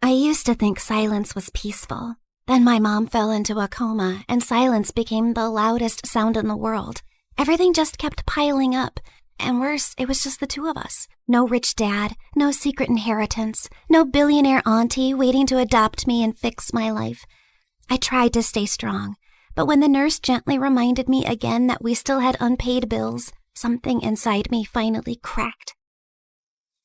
I used to think silence was peaceful. Then my mom fell into a coma, and silence became the loudest sound in the world. Everything just kept piling up. And worse, it was just the two of us. No rich dad, no secret inheritance, no billionaire auntie waiting to adopt me and fix my life. I tried to stay strong, but when the nurse gently reminded me again that we still had unpaid bills, something inside me finally cracked.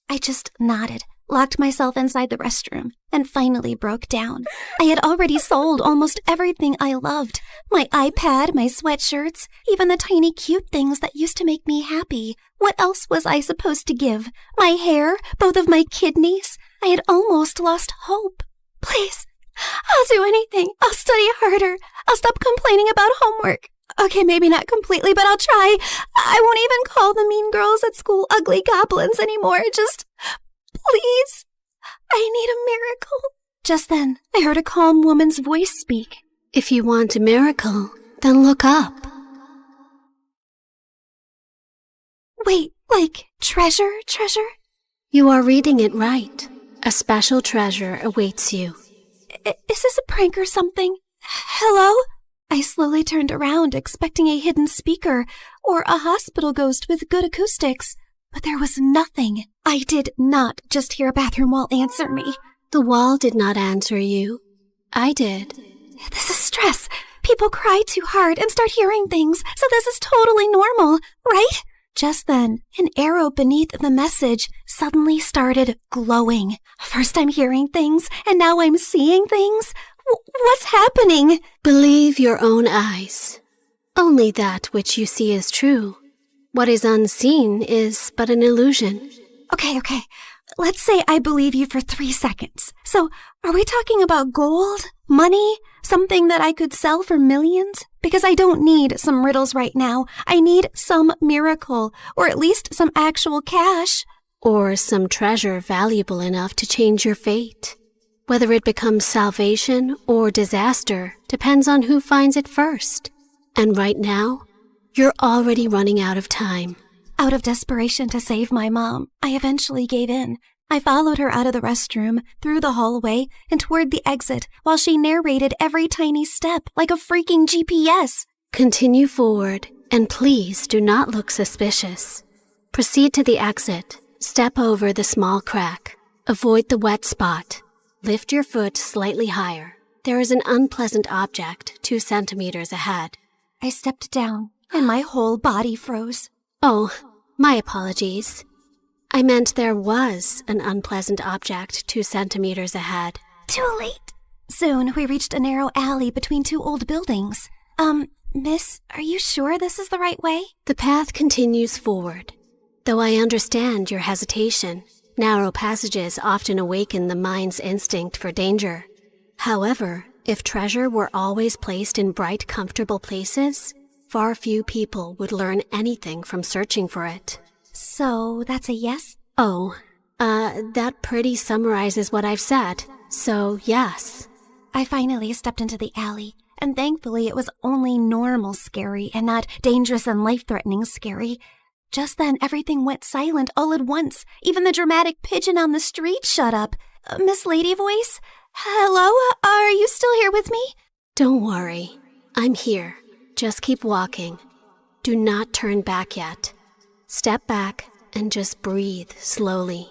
I just nodded, locked myself inside the restroom, and finally broke down. I had already sold almost everything I loved. My iPad, my sweatshirts, even the tiny cute things that used to make me happy. What else was I supposed to give? My hair? Both of my kidneys? I had almost lost hope. Please, I'll do anything. I'll study harder. I'll stop complaining about homework. Okay, maybe not completely, but I'll try. I won't even call the mean girls at school ugly goblins anymore. Just, please, I need a miracle. Just then, I heard a calm woman's voice speak. If you want a miracle, then look up. Wait, like treasure? You are reading it right. A special treasure awaits you. Is this a prank or something? Hello? I slowly turned around, expecting a hidden speaker or a hospital ghost with good acoustics, but there was nothing. I did not just hear a bathroom wall answer me. The wall did not answer you. I did. This is stress. People cry too hard and start hearing things, so this is totally normal, right? Just then, an arrow beneath the message suddenly started glowing. First I'm hearing things, and now I'm seeing things. What's happening? Believe your own eyes. Only that which you see is true. What is unseen is but an illusion. Okay. Let's say I believe you for 3 seconds. So, are we talking about gold? Money? Something that I could sell for millions? Because I don't need some riddles right now. I need some miracle, or at least some actual cash. Or some treasure valuable enough to change your fate. Whether it becomes salvation or disaster depends on who finds it first. And right now, you're already running out of time. Out of desperation to save my mom, I eventually gave in. I followed her out of the restroom, through the hallway, and toward the exit while she narrated every tiny step like a freaking GPS. Continue forward, and please do not look suspicious. Proceed to the exit. Step over the small crack. Avoid the wet spot. Lift your foot slightly higher. There is an unpleasant object 2 centimeters ahead. I stepped down, and my whole body froze. Oh, my apologies. I meant there was an unpleasant object 2 centimeters ahead. Too late. Soon, we reached a narrow alley between 2 old buildings. Miss, are you sure this is the right way? The path continues forward. Though I understand your hesitation, narrow passages often awaken the mind's instinct for danger. However, if treasure were always placed in bright, comfortable places, far few people would learn anything from searching for it. So, that's a yes? Oh, that pretty summarizes what I've said. So, yes. I finally stepped into the alley, and thankfully it was only normal scary and not dangerous and life-threatening scary. Just then, everything went silent all at once. Even the dramatic pigeon on the street shut up. Miss Lady Voice? Hello? Are you still here with me? Don't worry. I'm here. Just keep walking. Do not turn back yet. Step back and just breathe slowly.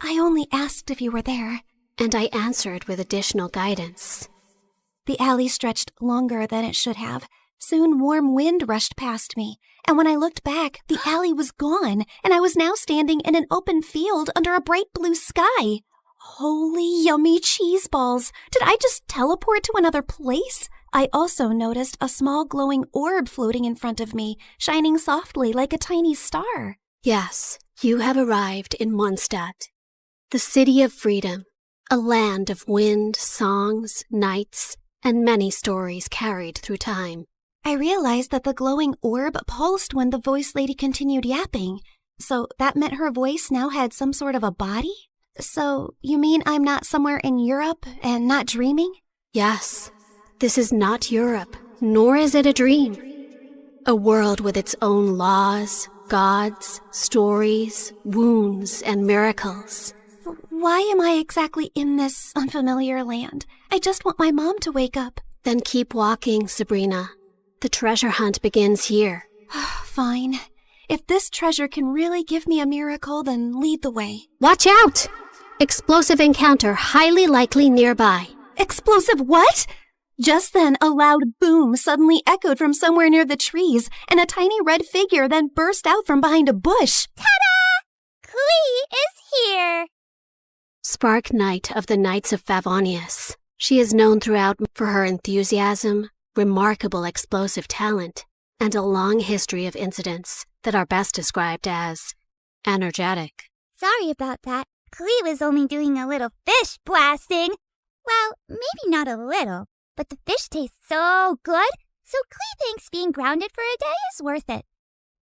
I only asked if you were there. And I answered with additional guidance. The alley stretched longer than it should have. Soon warm wind rushed past me, and when I looked back, the alley was gone, and I was now standing in an open field under a bright blue sky. Holy yummy cheese balls! Did I just teleport to another place? I also noticed a small glowing orb floating in front of me, shining softly like a tiny star. Yes, you have arrived in Mondstadt, the city of freedom, a land of wind, songs, nights, and many stories carried through time. I realized that the glowing orb pulsed when the voice lady continued yapping. So that meant her voice now had some sort of a body? So you mean I'm not somewhere in Europe and not dreaming? Yes. This is not Europe, nor is it a dream. A world with its own laws, gods, stories, wounds, and miracles. Why am I exactly in this unfamiliar land? I just want my mom to wake up. Then keep walking, Sabrina. The treasure hunt begins here. Fine. If this treasure can really give me a miracle, then lead the way. Watch out! Explosive encounter highly likely nearby. Explosive what? Just then, a loud boom suddenly echoed from somewhere near the trees, and a tiny red figure then burst out from behind a bush. Ta-da! Clee is here! Spark Knight of the Knights of Favonius. She is known throughout for her enthusiasm, remarkable explosive talent, and a long history of incidents that are best described as energetic. Sorry about that. Clee was only doing a little fish blasting. Well, maybe not a little, but the fish tastes so good, so Clee thinks being grounded for a day is worth it.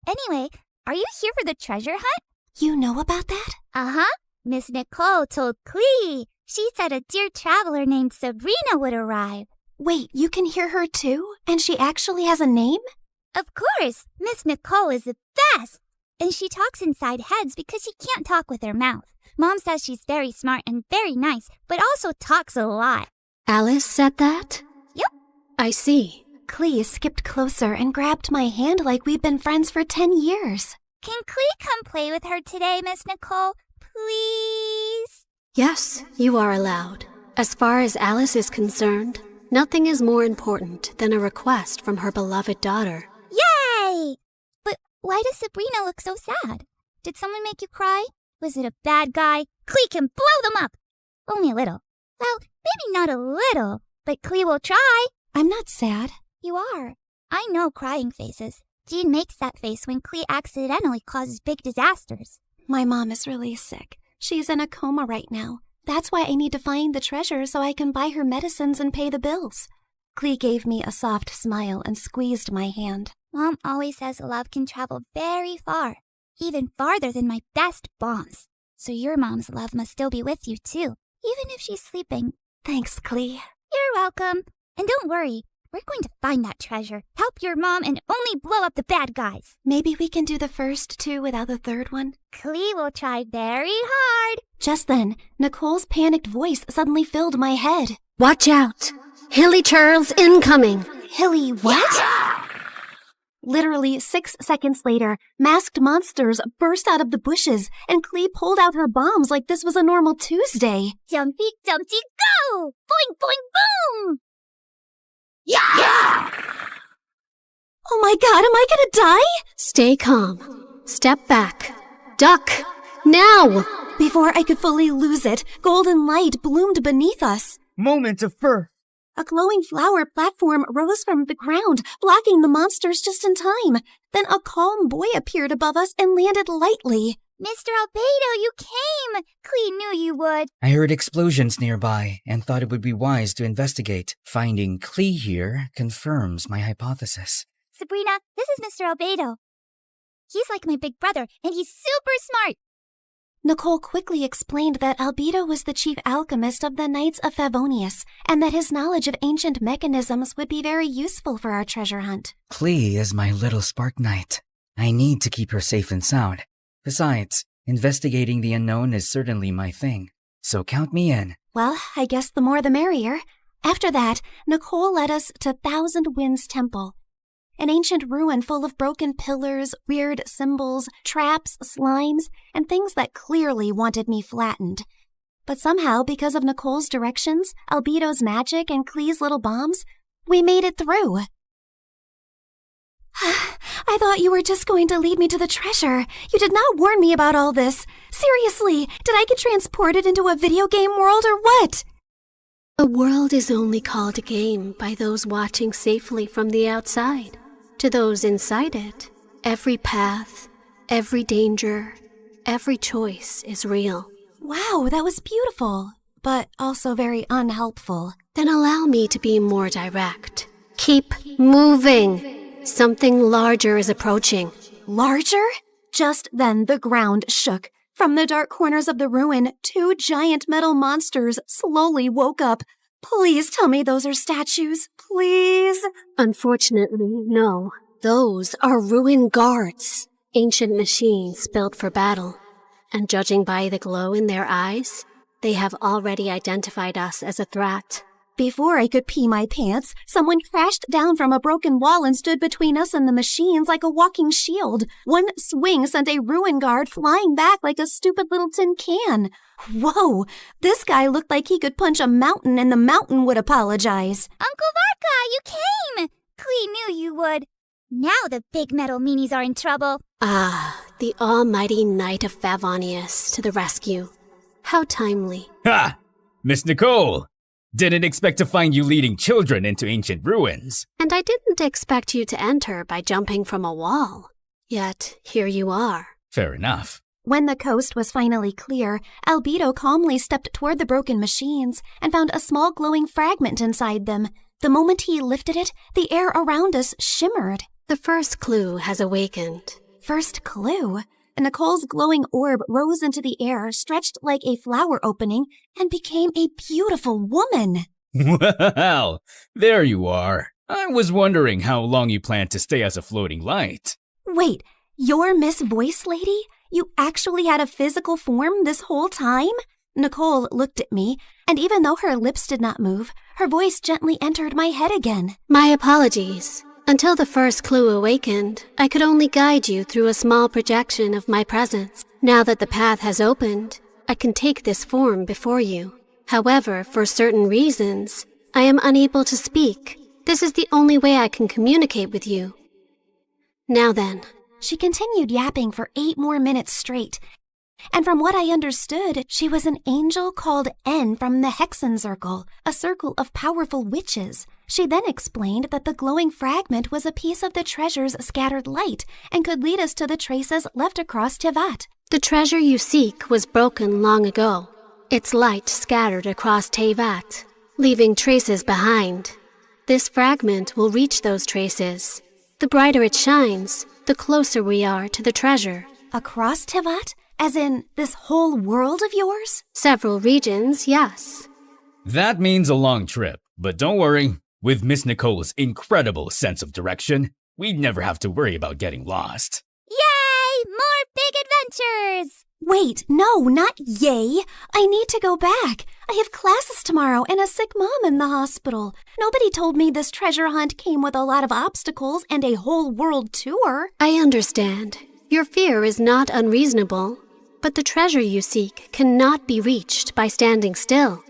Anyway, are you here for the treasure hunt? You know about that? Uh-huh. Miss Nicole told Clee. She said a dear traveler named Sabrina would arrive. Wait, you can hear her too? And she actually has a name? Of course, Miss Nicole is the best. And she talks inside heads because she can't talk with her mouth. Mom says she's very smart and very nice, but also talks a lot. Alice said that? Yep. I see. Clee skipped closer and grabbed my hand like we'd been friends for 10 years. Can Clee come play with her today, Miss Nicole? Please? Yes, you are allowed. As far as Alice is concerned, nothing is more important than a request from her beloved daughter. Yay! But why does Sabrina look so sad? Did someone make you cry? Was it a bad guy? Clee can blow them up! Only a little. Well, maybe not a little, but Clee will try. I'm not sad. You are. I know crying faces. Jean makes that face when Clee accidentally causes big disasters. My mom is really sick. She's in a coma right now. That's why I need to find the treasure so I can buy her medicines and pay the bills. Clee gave me a soft smile and squeezed my hand. Mom always says love can travel very far, even farther than my best bombs. So your mom's love must still be with you too, even if she's sleeping. Thanks, Clee. You're welcome. And don't worry, we're going to find that treasure, help your mom, and only blow up the bad guys. Maybe we can do the first two without the third one? Clee will try very hard. Just then, Nicole's panicked voice suddenly filled my head. Watch out! Hilly Churls incoming! Hilly what? Literally 6 seconds later, masked monsters burst out of the bushes, and Clee pulled out her bombs like this was a normal Tuesday. Jumpy, jumpy, go! Boing, boing, boom! Yeah! Oh my god, am I gonna die? Stay calm. Step back. Duck! Now! Before I could fully lose it, golden light bloomed beneath us. Moment of birth. A glowing flower platform rose from the ground, blocking the monsters just in time. Then a calm boy appeared above us and landed lightly. Mr. Albedo, you came! Clee knew you would. I heard explosions nearby and thought it would be wise to investigate. Finding Clee here confirms my hypothesis. Sabrina, this is Mr. Albedo. He's like my big brother, and he's super smart. Nicole quickly explained that Albedo was the chief alchemist of the Knights of Favonius, and that his knowledge of ancient mechanisms would be very useful for our treasure hunt. Clee is my little spark knight. I need to keep her safe and sound. Besides, investigating the unknown is certainly my thing, so count me in. Well, I guess the more the merrier. After that, Nicole led us to Thousand Winds Temple, an ancient ruin full of broken pillars, weird symbols, traps, slimes, and things that clearly wanted me flattened. But somehow, because of Nicole's directions, Albedo's magic, and Clee's little bombs, we made it through. I thought you were just going to lead me to the treasure. You did not warn me about all this. Seriously, did I get transported into a video game world or what? A world is only called a game by those watching safely from the outside. To those inside it, every path, every danger, every choice is real. Wow, that was beautiful, but also very unhelpful. Then allow me to be more direct. Keep moving. Something larger is approaching. Larger? Just then the ground shook. From the dark corners of the ruin, 2 giant metal monsters slowly woke up. Please tell me those are statues. Please. Unfortunately, no. Those are ruin guards. Ancient machines built for battle. and judging by the glow in their eyes, they have already identified us as a threat. Before I could pee my pants, someone crashed down from a broken wall and stood between us and the machines like a walking shield. One swing sent a ruin guard flying back like a stupid little tin can. Whoa, this guy looked like he could punch a mountain and the mountain would apologize. Uncle Varka, you came! Klee knew you would. Now the big metal meanies are in trouble. Ah, the almighty Knight of Favonius to the rescue. How timely. Ha! Miss Nicole! Didn't expect to find you leading children into ancient ruins. And I didn't expect you to enter by jumping from a wall. Yet, here you are. Fair enough. When the coast was finally clear, Albedo calmly stepped toward the broken machines and found a small glowing fragment inside them. The moment he lifted it, the air around us shimmered. The first clue has awakened. First clue? Nicole's glowing orb rose into the air, stretched like a flower opening, and became a beautiful woman. Well, there you are. I was wondering how long you planned to stay as a floating light. Wait, you're Miss Voice Lady? You actually had a physical form this whole time? Nicole looked at me, and even though her lips did not move, her voice gently entered my head again. My apologies. Until the first clue awakened, I could only guide you through a small projection of my presence. Now that the path has opened, I can take this form before you. However, for certain reasons, I am unable to speak. This is the only way I can communicate with you. Now then. She continued yapping for 8 more minutes straight. And from what I understood, she was an angel called N from the Hexen Circle, a circle of powerful witches. She then explained that the glowing fragment was a piece of the treasure's scattered light and could lead us to the traces left across Tevat. The treasure you seek was broken long ago. Its light scattered across Tevat, leaving traces behind. This fragment will reach those traces. The brighter it shines, the closer we are to the treasure. Across Tevat? As in, this whole world of yours? Several regions, yes. That means a long trip, but don't worry. With Miss Nicole's incredible sense of direction, we'd never have to worry about getting lost. Yay! More big adventures! Wait, no, not yay. I need to go back. I have classes tomorrow and a sick mom in the hospital. Nobody told me this treasure hunt came with a lot of obstacles and a whole world tour. I understand. Your fear is not unreasonable, but the treasure you seek cannot be reached by standing still.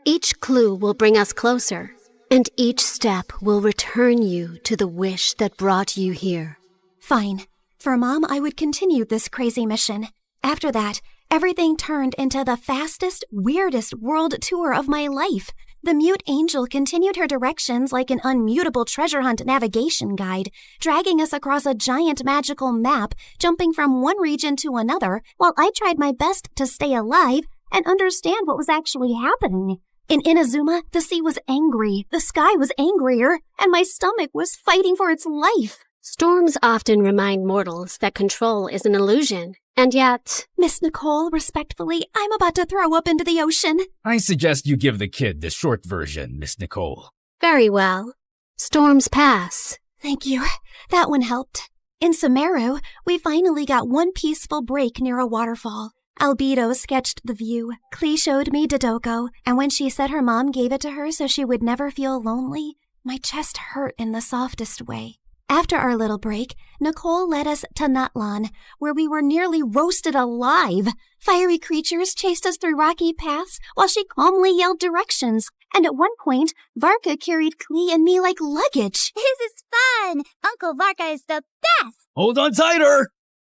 Each clue will bring us closer, and each step will return you to the wish that brought you here. Fine. For Mom, I would continue this crazy mission. After that, everything turned into the fastest, weirdest world tour of my life. The mute angel continued her directions like an unmutable treasure hunt navigation guide, dragging us across a giant magical map, jumping from one region to another, while I tried my best to stay alive and understand what was actually happening. In Inazuma, the sea was angry, the sky was angrier, and my stomach was fighting for its life. Storms often remind mortals that control is an illusion, and yet... Miss Nicole, respectfully, I'm about to throw up into the ocean. I suggest you give the kid the short version, Miss Nicole. Very well. Storms pass. Thank you. That one helped. In Sumeru, we finally got one peaceful break near a waterfall. Albedo sketched the view. Klee showed me Dodoko, and when she said her mom gave it to her so she would never feel lonely, my chest hurt in the softest way. After our little break, Nicole led us to Natlan, where we were nearly roasted alive. Fiery creatures chased us through rocky paths while she calmly yelled directions. And at one point, Varka carried Klee and me like luggage. This is fun! Uncle Varka is the best! Hold on tighter!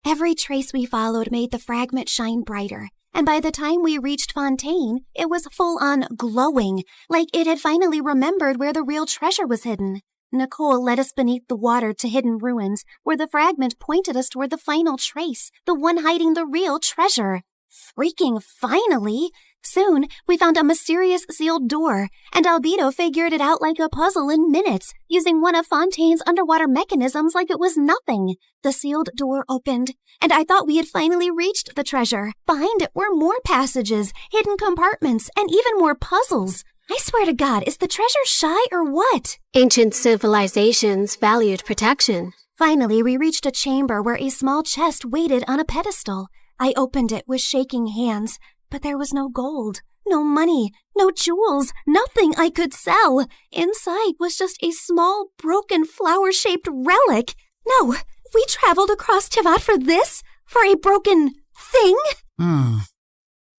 Every trace we followed made the fragment shine brighter. And by the time we reached Fontaine, it was full-on glowing, like it had finally remembered where the real treasure was hidden. Nicole led us beneath the water to hidden ruins, where the fragment pointed us toward the final trace, the one hiding the real treasure. Freaking finally! Soon, we found a mysterious sealed door, and Albedo figured it out like a puzzle in minutes, using one of Fontaine's underwater mechanisms like it was nothing. The sealed door opened, and I thought we had finally reached the treasure. Behind it were more passages, hidden compartments, and even more puzzles. I swear to God, is the treasure shy or what? Ancient civilizations valued protection. Finally, we reached a chamber where a small chest waited on a pedestal. I opened it with shaking hands, but there was no gold, no money, no jewels, nothing I could sell. Inside was just a small, broken, flower-shaped relic. No, we traveled across Tivat for this? For a broken thing?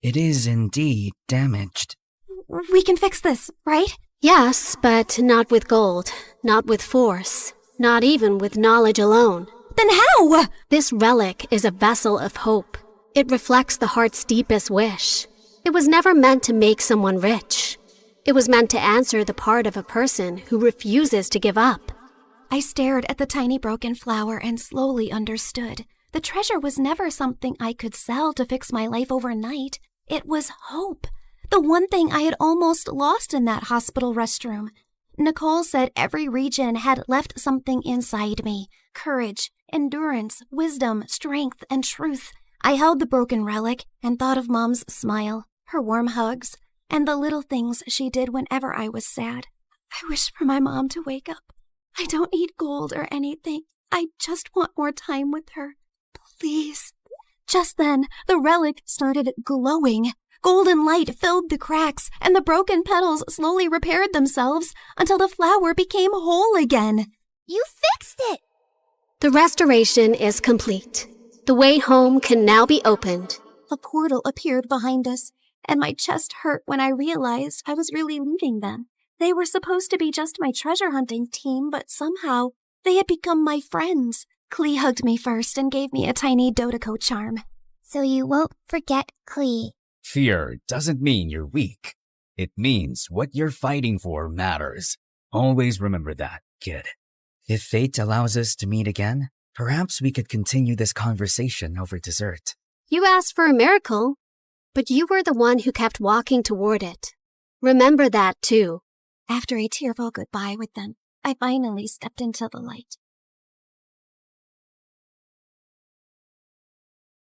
It is indeed damaged. We can fix this, right? Yes, but not with gold, not with force, not even with knowledge alone. Then how? This relic is a vessel of hope. It reflects the heart's deepest wish. It was never meant to make someone rich. It was meant to answer the part of a person who refuses to give up. I stared at the tiny broken flower and slowly understood. The treasure was never something I could sell to fix my life overnight. It was hope. The one thing I had almost lost in that hospital restroom. Nicole said every region had left something inside me. Courage, endurance, wisdom, strength, and truth. I held the broken relic and thought of Mom's smile, her warm hugs, and the little things she did whenever I was sad. I wish for my mom to wake up. I don't need gold or anything. I just want more time with her. Please. Just then, the relic started glowing. Golden light filled the cracks, and the broken petals slowly repaired themselves until the flower became whole again. You fixed it! The restoration is complete. The way home can now be opened. A portal appeared behind us, and my chest hurt when I realized I was really leaving them. They were supposed to be just my treasure hunting team, but somehow they had become my friends. Klee hugged me first and gave me a tiny Dodeko charm. So you won't forget Klee. Fear doesn't mean you're weak. It means what you're fighting for matters. Always remember that, kid. If fate allows us to meet again, perhaps we could continue this conversation over dessert. You asked for a miracle, but you were the one who kept walking toward it. Remember that, too. After a tearful goodbye with them, I finally stepped into the light.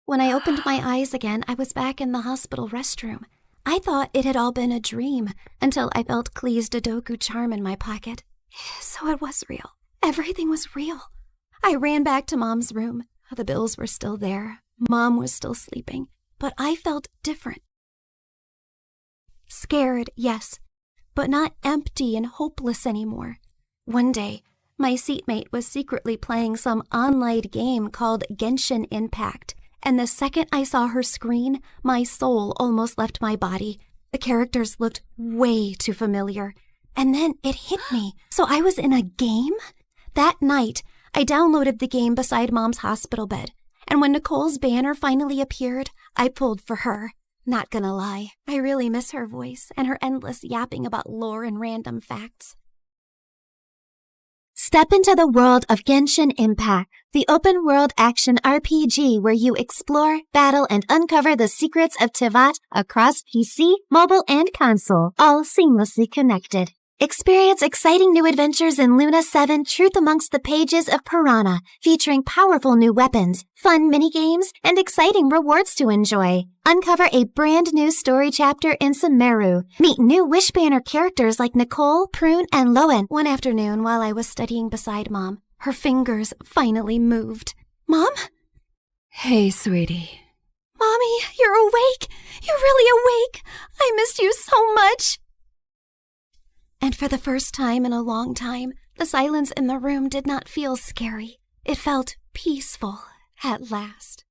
When I opened my eyes again, I was back in the hospital restroom. I thought it had all been a dream until I felt Klee's Dodoku charm in my pocket. So it was real. Everything was real. I ran back to Mom's room. The bills were still there. Mom was still sleeping. But I felt different. Scared, yes, but not empty and hopeless anymore. One day, my seatmate was secretly playing some online game called Genshin Impact, and the second I saw her screen, my soul almost left my body. The characters looked way too familiar. And then it hit me. So I was in a game? That night, I downloaded the game beside Mom's hospital bed, and when Nicole's banner finally appeared, I pulled for her. Not gonna lie, I really miss her voice and her endless yapping about lore and random facts. Step into the world of Genshin Impact, the open-world action RPG where you explore, battle, and uncover the secrets of Tivat across PC, mobile, and console, all seamlessly connected. Experience exciting new adventures in Luna 7 Truth Amongst the Pages of Piranha, featuring powerful new weapons, fun minigames, and exciting rewards to enjoy. Uncover a brand new story chapter in Sumeru. Meet new Wishbanner characters like Nicole, Prune, and Lowen. One afternoon while I was studying beside Mom, her fingers finally moved. Mom? Hey, sweetie. Mommy, you're awake. You're really awake. I missed you so much. And for the first time in a long time, the silence in the room did not feel scary. It felt peaceful at last.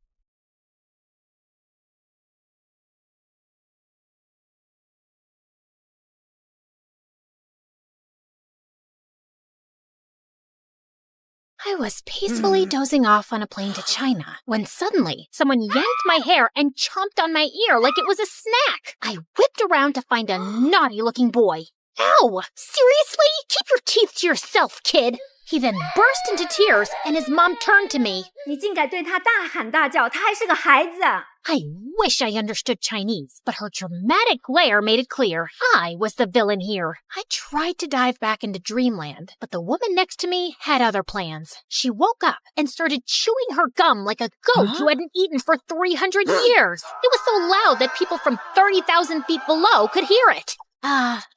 I was peacefully dozing off on a plane to China when suddenly someone yanked my hair and chomped on my ear like it was a snack. I whipped around to find a naughty-looking boy. Ow! Seriously? Keep your teeth to yourself, kid! He then burst into tears, and his mom turned to me. 你竟敢对他大喊大叫，他还是个孩子。 I wish I understood Chinese, but her dramatic glare made it clear I was the villain here. I tried to dive back into dreamland, but the woman next to me had other plans. She woke up and started chewing her gum like a goat who hadn't eaten for 300 years. It was so loud that people from 30,000 feet below could hear it.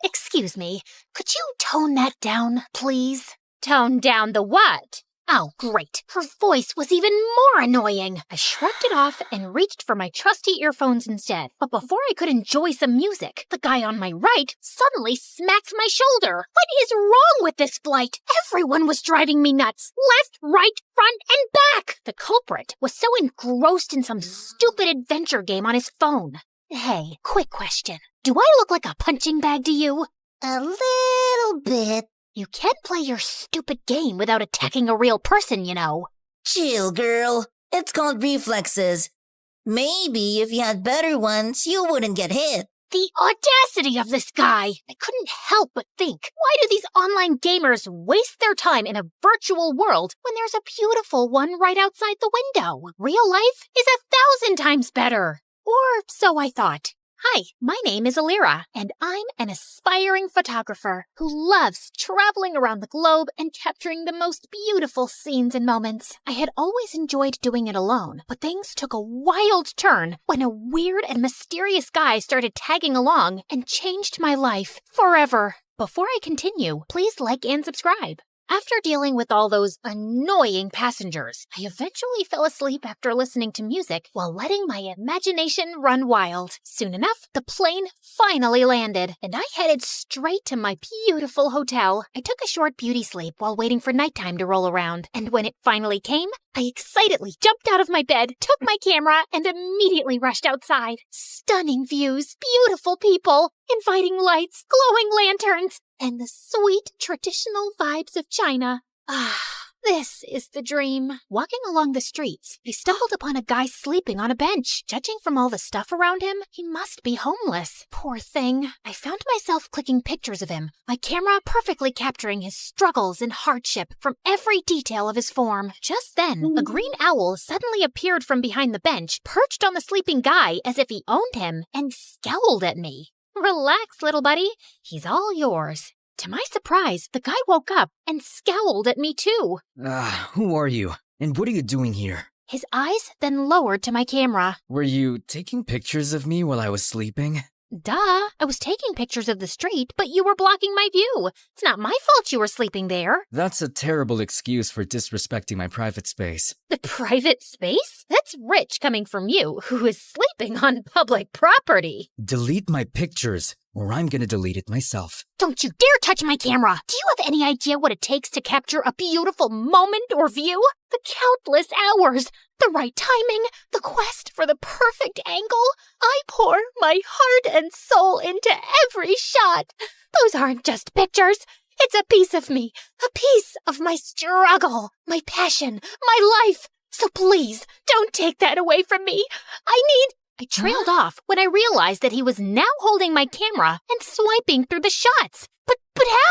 Excuse me, could you tone that down, please? Tone down the what? Oh, great. Her voice was even more annoying. I shrugged it off and reached for my trusty earphones instead. But before I could enjoy some music, the guy on my right suddenly smacked my shoulder. What is wrong with this flight? Everyone was driving me nuts. Left, right, front, and back. The culprit was so engrossed in some stupid adventure game on his phone. Hey, quick question. Do I look like a punching bag to you? A little bit. You can't play your stupid game without attacking a real person, you know. Chill, girl. It's called reflexes. Maybe if you had better ones, you wouldn't get hit. The audacity of this guy! I couldn't help but think, why do these online gamers waste their time in a virtual world when there's a beautiful one right outside the window? Real life is 1,000 times better. Or so I thought. Hi, my name is Alira, and I'm an aspiring photographer who loves traveling around the globe and capturing the most beautiful scenes and moments. I had always enjoyed doing it alone, but things took a wild turn when a weird and mysterious guy started tagging along and changed my life forever. Before I continue, please like and subscribe. After dealing with all those annoying passengers, I eventually fell asleep after listening to music while letting my imagination run wild. Soon enough, the plane finally landed, and I headed straight to my beautiful hotel. I took a short beauty sleep while waiting for nighttime to roll around, and when it finally came, I excitedly jumped out of my bed, took my camera, and immediately rushed outside. Stunning views, beautiful people, inviting lights, glowing lanterns, and the sweet traditional vibes of China. Ah, this is the dream. Walking along the streets, I stumbled upon a guy sleeping on a bench. Judging from all the stuff around him, he must be homeless. Poor thing. I found myself clicking pictures of him, my camera perfectly capturing his struggles and hardship from every detail of his form. Just then, a green owl suddenly appeared from behind the bench, perched on the sleeping guy as if he owned him, and scowled at me. Relax, little buddy. He's all yours. To my surprise, the guy woke up and scowled at me too. Who are you? And what are you doing here? His eyes then lowered to my camera. Were you taking pictures of me while I was sleeping? Duh, I was taking pictures of the street, but you were blocking my view. It's not my fault you were sleeping there. That's a terrible excuse for disrespecting my private space. The private space? That's rich coming from you, who is sleeping on public property. Delete my pictures, or I'm gonna delete it myself. Don't you dare touch my camera! Do you have any idea what it takes to capture a beautiful moment or view? The countless hours, the right timing, the quest for the perfect angle. I pour my heart and soul into every shot. Those aren't just pictures. It's a piece of me, a piece of my struggle, my passion, my life. So please, don't take that away from me. I trailed off when I realized that he was now holding my camera and swiping through the shots. But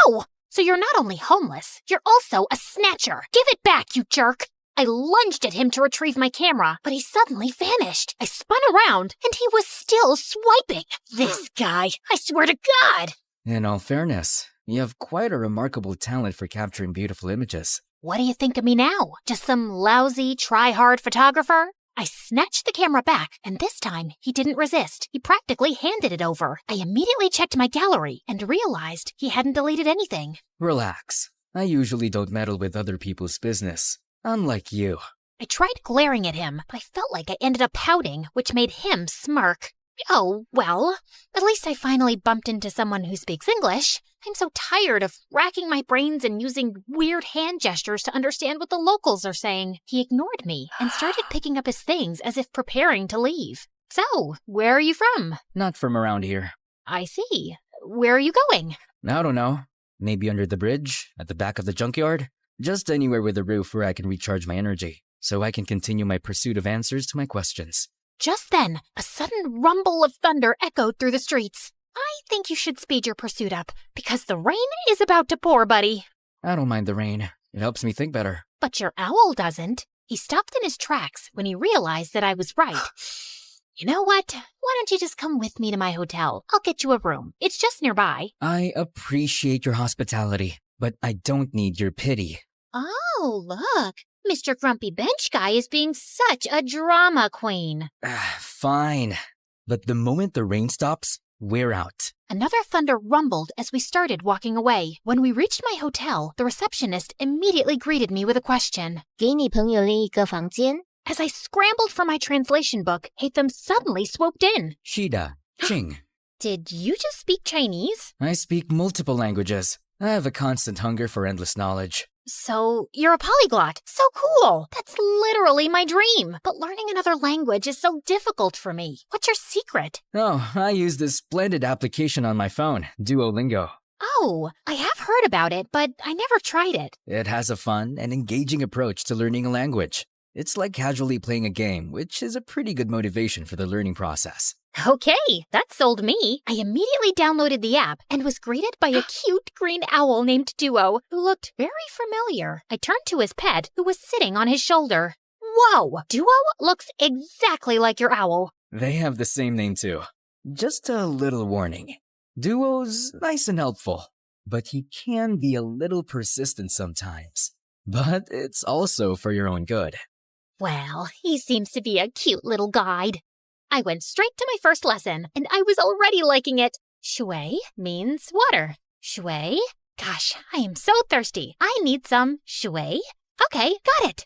how? So you're not only homeless, you're also a snatcher. Give it back, you jerk. I lunged at him to retrieve my camera, but he suddenly vanished. I spun around, and he was still swiping. This guy, I swear to God. In all fairness, you have quite a remarkable talent for capturing beautiful images. What do you think of me now? Just some lousy, try-hard photographer? I snatched the camera back, and this time he didn't resist. He practically handed it over. I immediately checked my gallery and realized he hadn't deleted anything. Relax. I usually don't meddle with other people's business. Unlike you. I tried glaring at him, but I felt like I ended up pouting, which made him smirk. Oh, well, at least I finally bumped into someone who speaks English. I'm so tired of racking my brains and using weird hand gestures to understand what the locals are saying. He ignored me and started picking up his things as if preparing to leave. So, where are you from? Not from around here. I see. Where are you going? I don't know. Maybe under the bridge, at the back of the junkyard? Just anywhere with a roof where I can recharge my energy, so I can continue my pursuit of answers to my questions. Just then, a sudden rumble of thunder echoed through the streets. I think you should speed your pursuit up, because the rain is about to pour, buddy. I don't mind the rain. It helps me think better. But your owl doesn't. He stopped in his tracks when he realized that I was right. You know what? Why don't you just come with me to my hotel? I'll get you a room. It's just nearby. I appreciate your hospitality, but I don't need your pity. Oh, look. Mr. Grumpy Bench Guy is being such a drama queen. Fine. But the moment the rain stops, We're out. Another thunder rumbled as we started walking away. When we reached my hotel, the receptionist immediately greeted me with a question. 给你朋友另一个房间。 As I scrambled for my translation book, Hatham suddenly swooped in. Shida, Ching. Did you just speak Chinese? I speak multiple languages. I have a constant hunger for endless knowledge. So, you're a polyglot. So cool. That's literally my dream. But learning another language is so difficult for me. What's your secret? Oh, I use this splendid application on my phone, Duolingo. Oh, I have heard about it, but I never tried it. It has a fun and engaging approach to learning a language. It's like casually playing a game, which is a pretty good motivation for the learning process. Okay, that sold me. I immediately downloaded the app and was greeted by a cute green owl named Duo, who looked very familiar. I turned to his pet, who was sitting on his shoulder. Whoa, Duo looks exactly like your owl. They have the same name too. Just a little warning. Duo's nice and helpful, but he can be a little persistent sometimes. But it's also for your own good. Well, he seems to be a cute little guide. I went straight to my first lesson, and I was already liking it. Shui means water. Shui? Gosh, I am so thirsty. I need some shui. Okay, got it.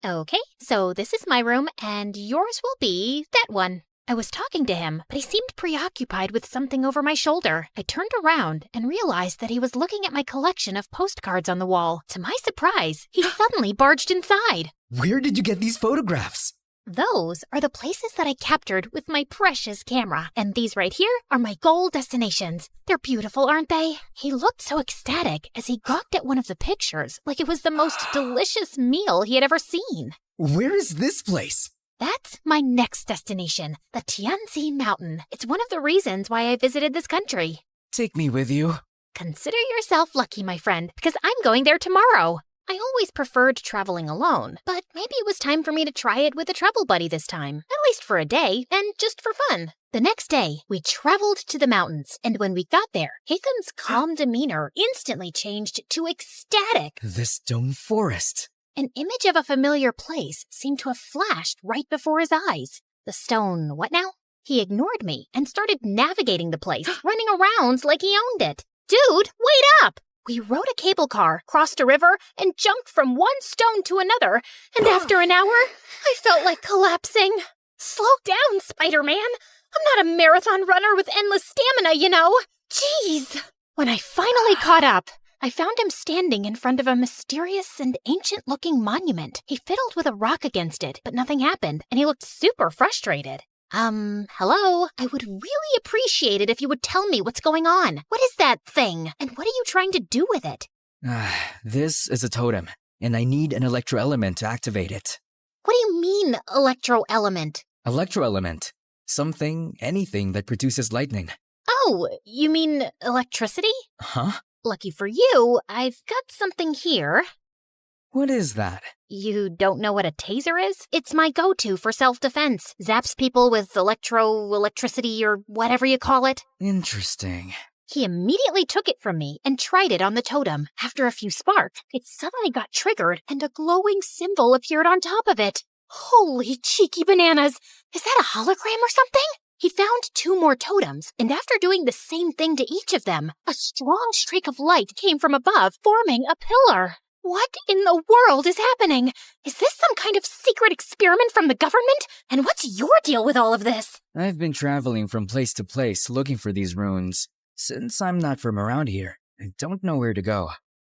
Okay, so this is my room, and yours will be that one. I was talking to him, but he seemed preoccupied with something over my shoulder. I turned around and realized that he was looking at my collection of postcards on the wall. To my surprise, he suddenly barged inside. Where did you get these photographs? Those are the places that I captured with my precious camera. And these right here are my goal destinations. They're beautiful, aren't they? He looked so ecstatic as he gawked at one of the pictures like it was the most delicious meal he had ever seen. Where is this place? That's my next destination, the Tianzi Mountain. It's one of the reasons why I visited this country. Take me with you. Consider yourself lucky, my friend, because I'm going there tomorrow. I always preferred traveling alone, but maybe it was time for me to try it with a travel buddy this time, at least for a day, and just for fun. The next day, we traveled to the mountains, and when we got there, Hatham's calm demeanor instantly changed to ecstatic. The stone forest. An image of a familiar place seemed to have flashed right before his eyes. The stone, what now? He ignored me and started navigating the place, running around like he owned it. Dude, wait up! We rode a cable car, crossed a river, and jumped from one stone to another, and after an hour, I felt like collapsing. Slow down, Spider-Man. I'm not a marathon runner with endless stamina, you know. Jeez. When I finally caught up, I found him standing in front of a mysterious and ancient-looking monument. He fiddled with a rock against it, but nothing happened, and he looked super frustrated. Hello? I would really appreciate it if you would tell me what's going on. What is that thing? And what are you trying to do with it? This is a totem, and I need an electroelement to activate it. What do you mean, electroelement? Electroelement. Something, anything that produces lightning. Oh, you mean electricity? Huh? Lucky for you, I've got something here. What is that? You don't know what a taser is? It's my go-to for self-defense. Zaps people with electricity or whatever you call it. Interesting. He immediately took it from me and tried it on the totem. After a few sparks, it suddenly got triggered and a glowing symbol appeared on top of it. Holy cheeky bananas! Is that a hologram or something? He found 2 more totems, and after doing the same thing to each of them, a strong streak of light came from above, forming a pillar. What in the world is happening? Is this some kind of secret experiment from the government? And what's your deal with all of this? I've been traveling from place to place looking for these runes. Since I'm not from around here, I don't know where to go.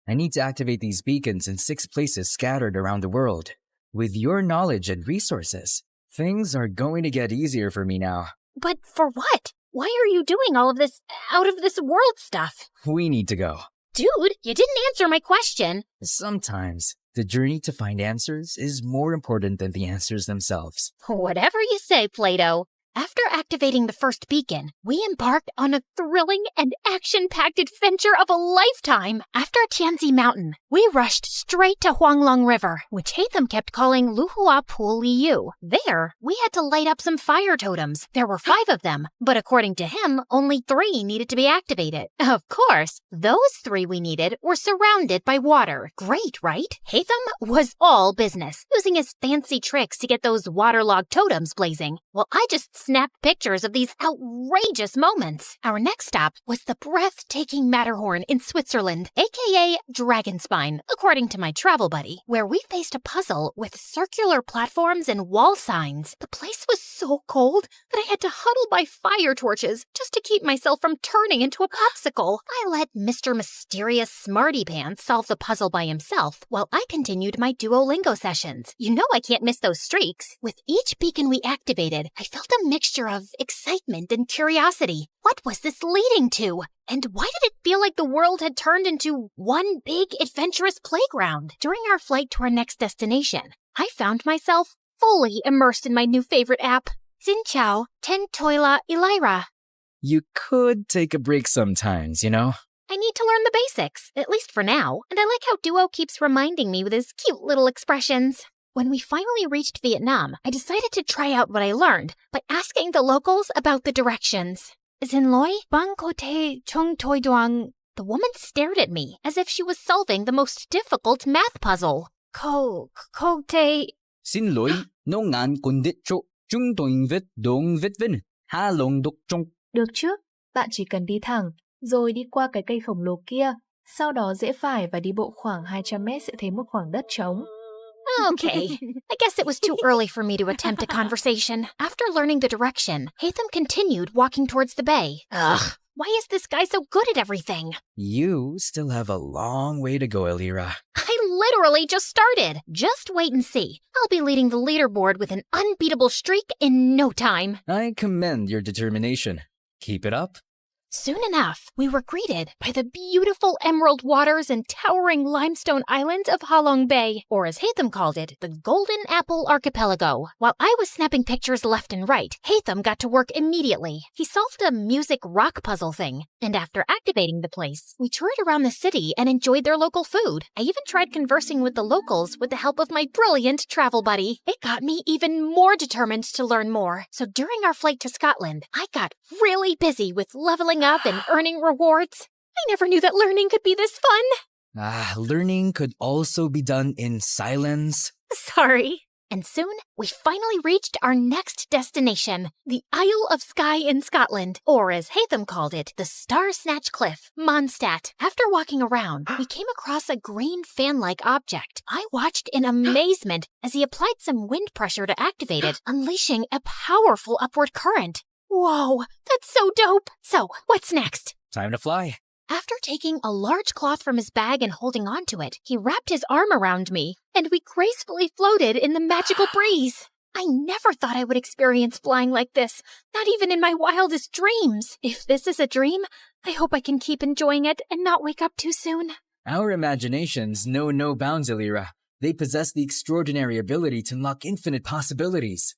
I need to activate these beacons in 6 places scattered around the world. With your knowledge and resources, things are going to get easier for me now. But for what? Why are you doing all of this out-of-this-world stuff? We need to go. Dude, you didn't answer my question. Sometimes, the journey to find answers is more important than the answers themselves. Whatever you say, Plato. After activating the first beacon, we embarked on a thrilling and action-packed adventure of a lifetime. After Tianzi Mountain, we rushed straight to Huanglong River, which Hatham kept calling Luhua Pool Liu. There, we had to light up some fire totems. There were 5 of them, but according to him, only 3 needed to be activated. Of course, those 3 we needed were surrounded by water. Great, right? Hatham was all business, using his fancy tricks to get those waterlogged totems blazing, while I just snapped pictures of these outrageous moments. Our next stop was the breathtaking Matterhorn in Switzerland, aka Dragonspine, according to my travel buddy, where we faced a puzzle with circular platforms and wall signs. The place was so cold that I had to huddle by fire torches just to keep myself from turning into a popsicle. I let Mr. Mysterious Smarty Pants solve the puzzle by himself while I continued my Duolingo sessions. You know I can't miss those streaks. With each beacon we activated, I felt a mixture of excitement and curiosity. What was this leading to? And why did it feel like the world had turned into one big adventurous playground? During our flight to our next destination, I found myself fully immersed in my new favorite app, Xin Chao Ten Toila Elira. You could take a break sometimes, you know? I need to learn the basics, at least for now, and I like how Duo keeps reminding me with his cute little expressions. When we finally reached Vietnam, I decided to try out what I learned by asking the locals about the directions. Xin lỗi, bang có thể trong tôi doang. The woman stared at me as if she was solving the most difficult math puzzle. Có thể... Xin lỗi, nếu ngàn còn đích chỗ, chúng tôi viết đúng viết vinh, hà lòng đục trong. Được chứ, bạn chỉ cần đi thẳng, rồi đi qua cái cây khổng lồ kia, sau đó rẽ phải và đi bộ khoảng 200 mét sẽ thấy một khoảng đất trống. Okay, I guess it was too early for me to attempt a conversation. After learning the direction, Hatham continued walking towards the bay. Ugh, why is this guy so good at everything? You still have a long way to go, Elira. I literally just started. Just wait and see. I'll be leading the leaderboard with an unbeatable streak in no time. I commend your determination. Keep it up. Soon enough, we were greeted by the beautiful emerald waters and towering limestone islands of Halong Bay, or as Hatham called it, the Golden Apple Archipelago. While I was snapping pictures left and right, Hatham got to work immediately. He solved a music rock puzzle thing, and after activating the place, we toured around the city and enjoyed their local food. I even tried conversing with the locals with the help of my brilliant travel buddy. It got me even more determined to learn more. So during our flight to Scotland, I got really busy with leveling up and earning rewards. I never knew that learning could be this fun. Learning could also be done in silence. Sorry. And soon, we finally reached our next destination, the Isle of Skye in Scotland, or as Hatham called it, the Star Snatch Cliff, Mondstadt. After walking around, we came across a green fan-like object. I watched in amazement as he applied some wind pressure to activate it, unleashing a powerful upward current. Whoa, that's so dope! So, what's next? Time to fly. After taking a large cloth from his bag and holding onto it, he wrapped his arm around me, and we gracefully floated in the magical breeze. I never thought I would experience flying like this, not even in my wildest dreams. If this is a dream, I hope I can keep enjoying it and not wake up too soon. Our imaginations know no bounds, Elira. They possess the extraordinary ability to unlock infinite possibilities.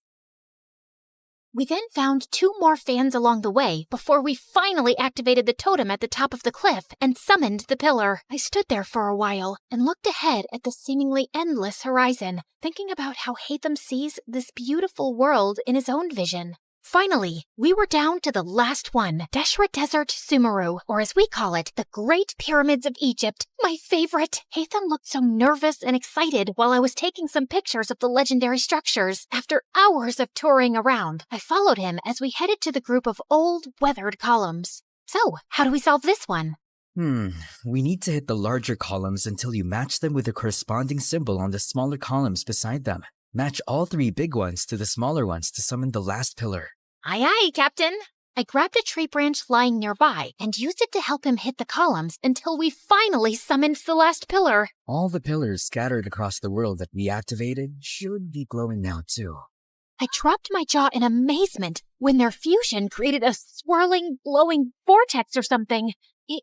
We then found 2 more fans along the way before we finally activated the totem at the top of the cliff and summoned the pillar. I stood there for a while and looked ahead at the seemingly endless horizon, thinking about how Hatham sees this beautiful world in his own vision. Finally, we were down to the last one, Deshra Desert Sumeru, or as we call it, the Great Pyramids of Egypt, my favorite. Hatham looked so nervous and excited while I was taking some pictures of the legendary structures. After hours of touring around, I followed him as we headed to the group of old, weathered columns. So, how do we solve this one? We need to hit the larger columns until you match them with the corresponding symbol on the smaller columns beside them. Match all 3 big ones to the smaller ones to summon the last pillar. Aye, aye, Captain. I grabbed a tree branch lying nearby and used it to help him hit the columns until we finally summoned the last pillar. All the pillars scattered across the world that we activated should be glowing now too. I dropped my jaw in amazement when their fusion created a swirling, glowing vortex or something.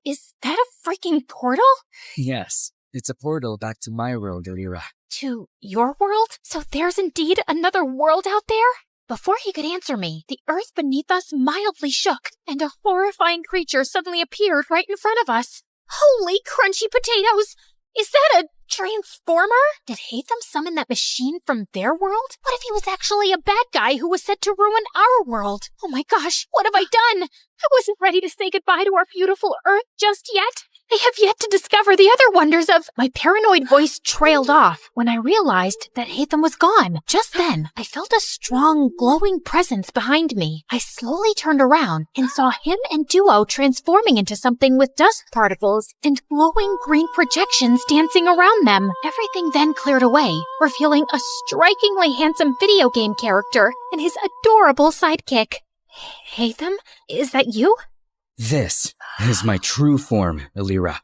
Is that a freaking portal? Yes, it's a portal back to my world, Elira. To your world? So there's indeed another world out there? Before he could answer me, the earth beneath us mildly shook, and a horrifying creature suddenly appeared right in front of us. Holy crunchy potatoes! Is that a transformer? Did Hatham summon that machine from their world? What if he was actually a bad guy who was set to ruin our world? Oh my gosh, what have I done? I wasn't ready to say goodbye to our beautiful earth just yet. I have yet to discover the other wonders of... My paranoid voice trailed off when I realized that Hatham was gone. Just then, I felt a strong, glowing presence behind me. I slowly turned around and saw him and Duo transforming into something with dust particles and glowing green projections dancing around them. Everything then cleared away, revealing a strikingly handsome video game character and his adorable sidekick. Hatham, is that you? This is my true form, Elira.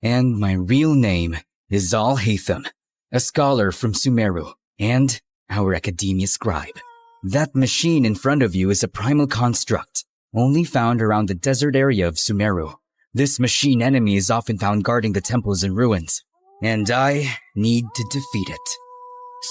And my real name is Zal Hatham, a scholar from Sumeru, and our academia scribe. That machine in front of you is a primal construct, only found around the desert area of Sumeru. This machine enemy is often found guarding the temples and ruins, and I need to defeat it.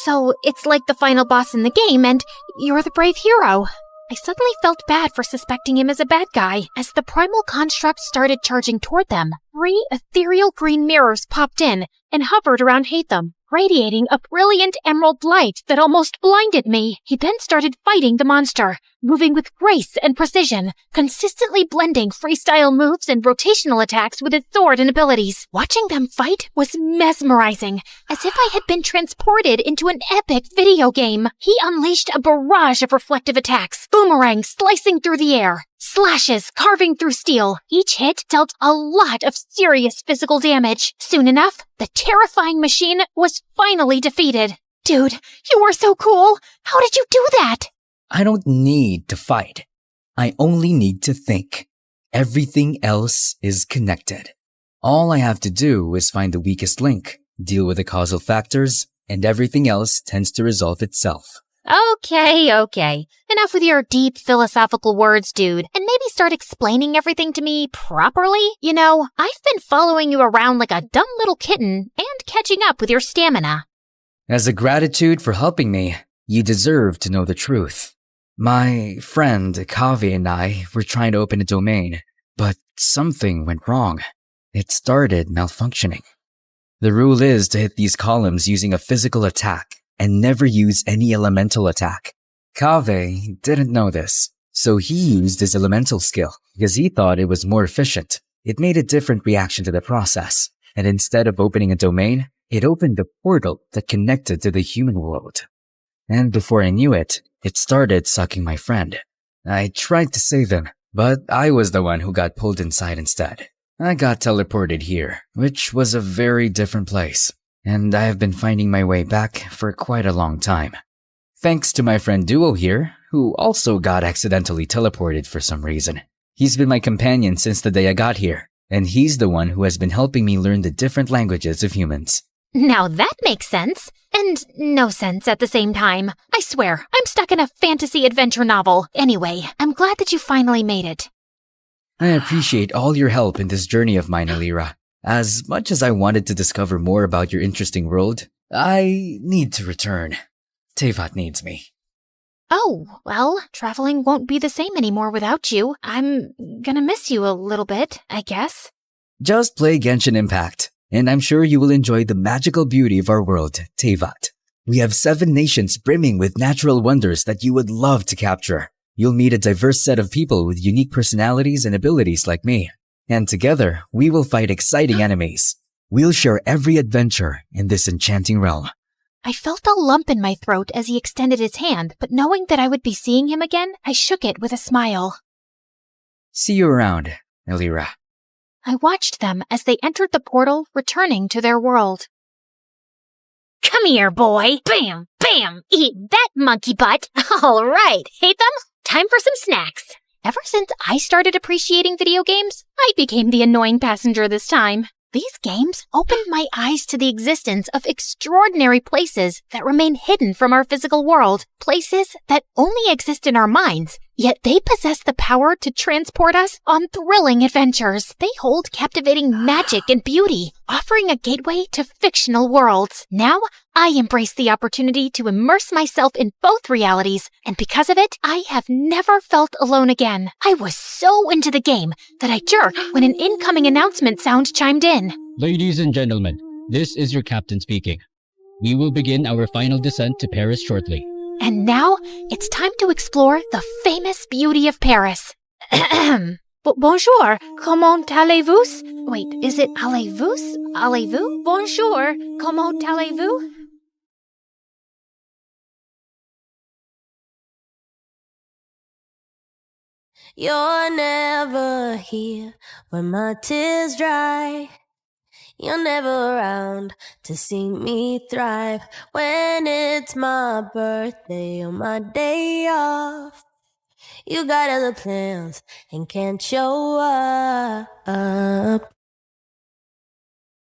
So it's like the final boss in the game, and you're the brave hero. I suddenly felt bad for suspecting him as a bad guy. As the primal construct started charging toward them, 3 ethereal green mirrors popped in and hovered around Hatham, radiating a brilliant emerald light that almost blinded me. He then started fighting the monster, moving with grace and precision, consistently blending freestyle moves and rotational attacks with his sword and abilities. Watching them fight was mesmerizing, as if I had been transported into an epic video game. He unleashed a barrage of reflective attacks, boomerangs slicing through the air, slashes carving through steel. Each hit dealt a lot of serious physical damage. Soon enough, the terrifying machine was finally defeated. Dude, you were so cool! How did you do that? I don't need to fight. I only need to think. Everything else is connected. All I have to do is find the weakest link, deal with the causal factors, and everything else tends to resolve itself. Okay. Enough with your deep philosophical words, dude, and maybe start explaining everything to me properly. You know, I've been following you around like a dumb little kitten and catching up with your stamina. As a gratitude for helping me, you deserve to know the truth. My friend Kaveh and I were trying to open a domain, but something went wrong. It started malfunctioning. The rule is to hit these columns using a physical attack and never use any elemental attack. Kaveh didn't know this, so he used his elemental skill because he thought it was more efficient. It made a different reaction to the process, and instead of opening a domain, it opened a portal that connected to the human world. And before I knew it, it started sucking my friend. I tried to save him, but I was the one who got pulled inside instead. I got teleported here, which was a very different place, and I have been finding my way back for quite a long time. Thanks to my friend Duo here, who also got accidentally teleported for some reason. He's been my companion since the day I got here, and he's the one who has been helping me learn the different languages of humans. Now that makes sense, and no sense at the same time. I swear, I'm stuck in a fantasy adventure novel. Anyway, I'm glad that you finally made it. I appreciate all your help in this journey of mine, Elira. As much as I wanted to discover more about your interesting world, I need to return. Tevat needs me. Oh, well, traveling won't be the same anymore without you. I'm gonna miss you a little bit, I guess. Just play Genshin Impact, and I'm sure you will enjoy the magical beauty of our world, Tevat. We have 7 nations brimming with natural wonders that you would love to capture. You'll meet a diverse set of people with unique personalities and abilities like me. And together, we will fight exciting enemies. We'll share every adventure in this enchanting realm. I felt a lump in my throat as he extended his hand, but knowing that I would be seeing him again, I shook it with a smile. See you around, Elira. I watched them as they entered the portal, returning to their world. Come here, boy. Bam, bam, eat that monkey butt. All right, Hatham, time for some snacks. Ever since I started appreciating video games, I became the annoying passenger this time. These games opened my eyes to the existence of extraordinary places that remain hidden from our physical world, places that only exist in our minds, yet they possess the power to transport us on thrilling adventures. They hold captivating magic and beauty, offering a gateway to fictional worlds. Now, I embrace the opportunity to immerse myself in both realities, and because of it, I have never felt alone again. I was so into the game that I jerked when an incoming announcement sound chimed in. Ladies and gentlemen, this is your captain speaking. We will begin our final descent to Paris shortly. And now, it's time to explore the famous beauty of Paris. Bonjour, comment allez-vous? Wait, is it allez-vous? Allez-vous? Bonjour, comment allez-vous? You're never here when my tears dry. You're never around to see me thrive. When it's my birthday or my day off, you got other plans and can't show up.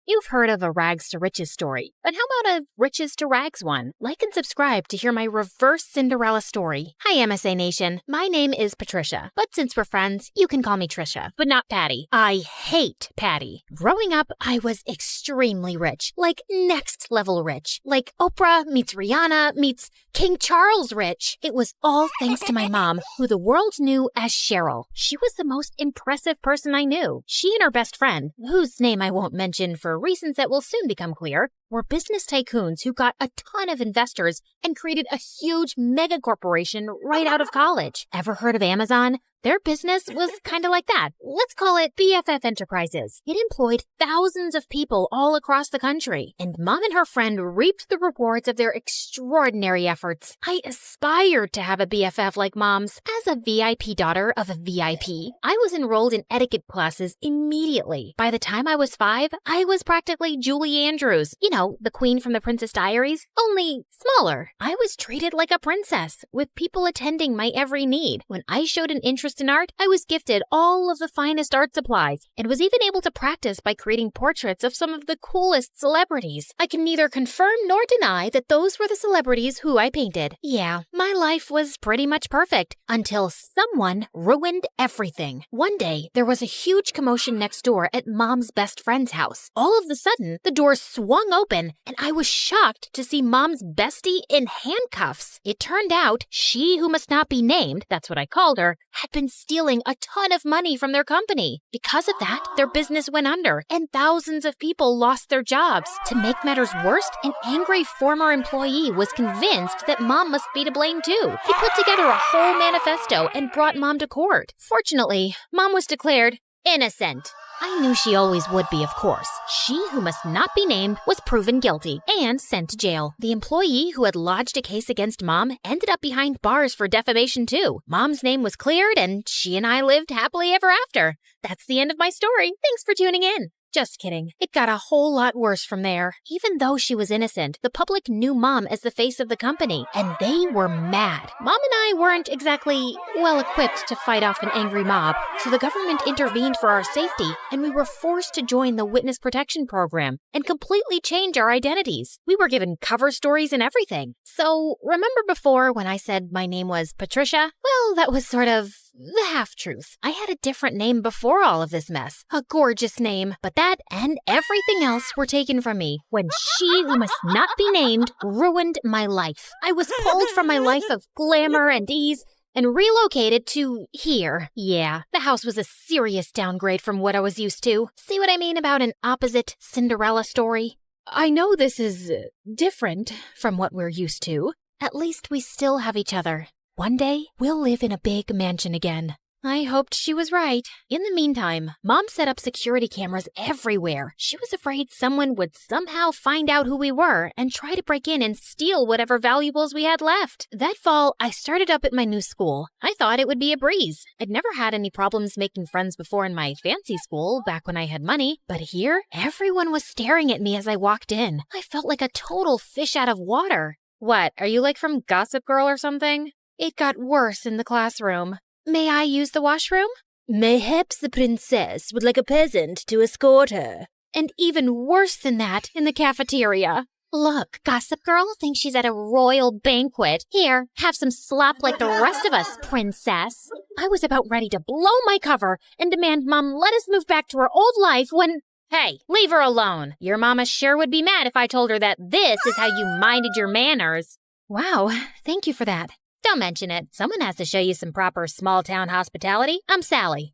You've heard of a rags to riches story, but how about a riches to rags one? Like and subscribe to hear my reverse Cinderella story. Hi, MSA Nation. My name is Patricia, but since we're friends, you can call me Trisha, but not Patty. I hate Patty. Growing up, I was extremely rich, like next level rich, like Oprah meets Rihanna meets King Charles rich. It was all thanks to my mom, who the world knew as Cheryl. She was the most impressive person I knew. She and her best friend, whose name I won't mention for reasons that will soon become clear, were business tycoons who got a ton of investors and created a huge mega corporation right out of college. Ever heard of Amazon? Their business was kind of like that. Let's call it BFF Enterprises. It employed thousands of people all across the country, and Mom and her friend reaped the rewards of their extraordinary efforts. I aspired to have a BFF like Mom's. As a VIP daughter of a VIP, I was enrolled in etiquette classes immediately. By the time I was 5, I was practically Julie Andrews. You know, the queen from the Princess Diaries, only smaller. I was treated like a princess, with people attending my every need. When I showed an interest in art, I was gifted all of the finest art supplies and was even able to practice by creating portraits of some of the coolest celebrities. I can neither confirm nor deny that those were the celebrities who I painted. Yeah, my life was pretty much perfect until someone ruined everything. One day, there was a huge commotion next door at Mom's best friend's house. All of a sudden, the door swung open and I was shocked to see Mom's bestie in handcuffs. It turned out she who must not be named, that's what I called her, had been stealing a ton of money from their company. Because of that, their business went under and thousands of people lost their jobs. To make matters worse, an angry former employee was convinced that Mom must be to blame too. He put together a whole manifesto and brought Mom to court. Fortunately, Mom was declared innocent. I knew she always would be, of course. She who must not be named was proven guilty and sent to jail. The employee who had lodged a case against Mom ended up behind bars for defamation too. Mom's name was cleared and she and I lived happily ever after. That's the end of my story. Thanks for tuning in. Just kidding. It got a whole lot worse from there. Even though she was innocent, the public knew Mom as the face of the company, and they were mad. Mom and I weren't exactly well-equipped to fight off an angry mob, so the government intervened for our safety, and we were forced to join the Witness Protection Program and completely change our identities. We were given cover stories and everything. So, remember before when I said my name was Patricia? Well, that was sort of the half-truth. I had a different name before all of this mess. A gorgeous name. But that and everything else were taken from me when she who must not be named ruined my life. I was pulled from my life of glamour and ease and relocated to here. Yeah, the house was a serious downgrade from what I was used to. See what I mean about an opposite Cinderella story? I know this is different from what we're used to. At least we still have each other. One day, we'll live in a big mansion again. I hoped she was right. In the meantime, Mom set up security cameras everywhere. She was afraid someone would somehow find out who we were and try to break in and steal whatever valuables we had left. That fall, I started up at my new school. I thought it would be a breeze. I'd never had any problems making friends before in my fancy school, back when I had money. But here, everyone was staring at me as I walked in. I felt like a total fish out of water. What, are you like from Gossip Girl or something? It got worse in the classroom. May I use the washroom? Mayhaps the princess would like a peasant to escort her. And even worse than that, in the cafeteria. Look, Gossip Girl thinks she's at a royal banquet. Here, have some slop like the rest of us, princess. I was about ready to blow my cover and demand Mom let us move back to her old life when... Hey, leave her alone. Your mama sure would be mad if I told her that this is how you minded your manners. Wow, thank you for that. Don't mention it. Someone has to show you some proper small-town hospitality. I'm Sally.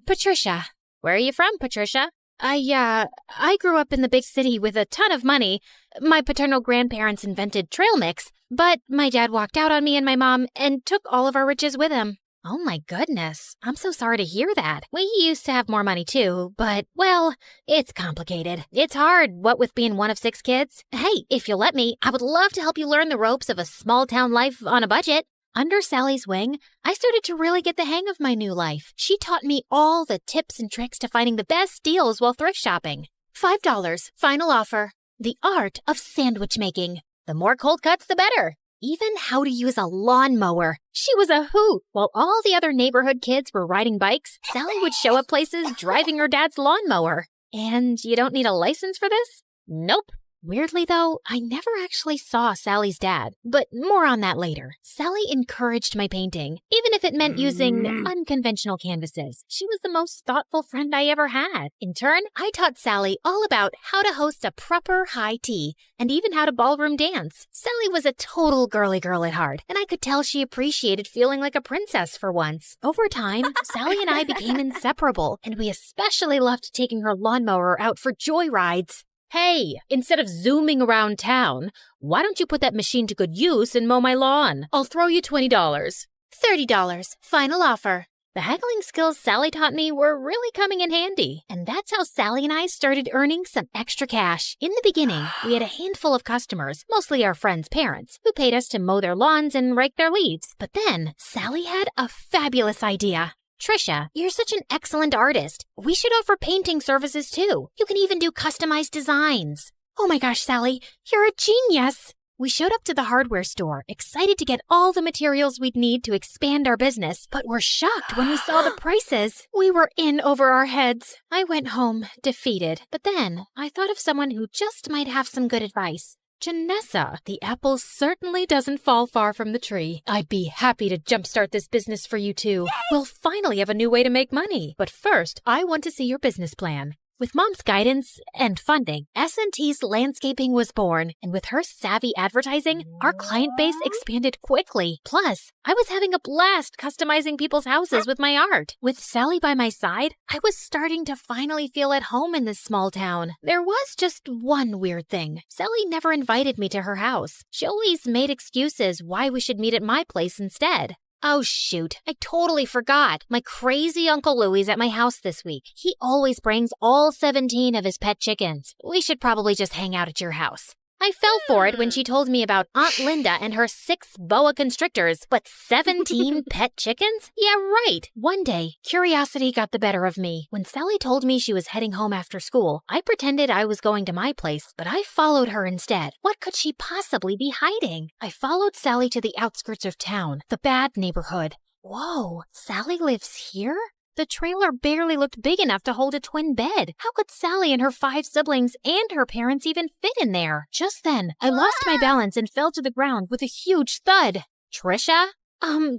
Patricia. Where are you from, Patricia? I grew up in the big city with a ton of money. My paternal grandparents invented trail mix, but my dad walked out on me and my mom and took all of our riches with him. Oh my goodness. I'm so sorry to hear that. We used to have more money too, but, well, it's complicated. It's hard, what with being one of 6 kids. Hey, if you'll let me, I would love to help you learn the ropes of a small town life on a budget. Under Sally's wing, I started to really get the hang of my new life. She taught me all the tips and tricks to finding the best deals while thrift shopping. $5, final offer. The art of sandwich making. The more cold cuts, the better. Even how to use a lawnmower. She was a hoot. While all the other neighborhood kids were riding bikes, Sally would show up places driving her dad's lawnmower. And you don't need a license for this? Nope. Weirdly, though, I never actually saw Sally's dad, but more on that later. Sally encouraged my painting, even if it meant using unconventional canvases. She was the most thoughtful friend I ever had. In turn, I taught Sally all about how to host a proper high tea and even how to ballroom dance. Sally was a total girly girl at heart, and I could tell she appreciated feeling like a princess for once. Over time, Sally and I became inseparable, and we especially loved taking her lawnmower out for joyrides. Hey, instead of zooming around town, why don't you put that machine to good use and mow my lawn? I'll throw you $20. $30, final offer. The haggling skills Sally taught me were really coming in handy, and that's how Sally and I started earning some extra cash. In the beginning, we had a handful of customers, mostly our friends' parents, who paid us to mow their lawns and rake their leaves. But then, Sally had a fabulous idea. Trisha, you're such an excellent artist. We should offer painting services too. You can even do customized designs. Oh my gosh, Sally, you're a genius. We showed up to the hardware store, excited to get all the materials we'd need to expand our business, but were shocked when we saw the prices. We were in over our heads. I went home, defeated, but then I thought of someone who just might have some good advice. Janessa, the apple certainly doesn't fall far from the tree. I'd be happy to jumpstart this business for you too. We'll finally have a new way to make money. But first, I want to see your business plan. With Mom's guidance and funding, S&T's Landscaping was born, and with her savvy advertising, our client base expanded quickly. Plus, I was having a blast customizing people's houses with my art. With Sally by my side, I was starting to finally feel at home in this small town. There was just one weird thing. Sally never invited me to her house. She always made excuses why we should meet at my place instead. Oh shoot, I totally forgot. My crazy Uncle Louie's at my house this week. He always brings all 17 of his pet chickens. We should probably just hang out at your house. I fell for it when she told me about Aunt Linda and her 6 boa constrictors, but 17 pet chickens? Yeah, right. One day, curiosity got the better of me. When Sally told me she was heading home after school, I pretended I was going to my place, but I followed her instead. What could she possibly be hiding? I followed Sally to the outskirts of town, the bad neighborhood. Whoa, Sally lives here? The trailer barely looked big enough to hold a twin bed. How could Sally and her 5 siblings and her parents even fit in there? Just then, I lost my balance and fell to the ground with a huge thud. Trisha?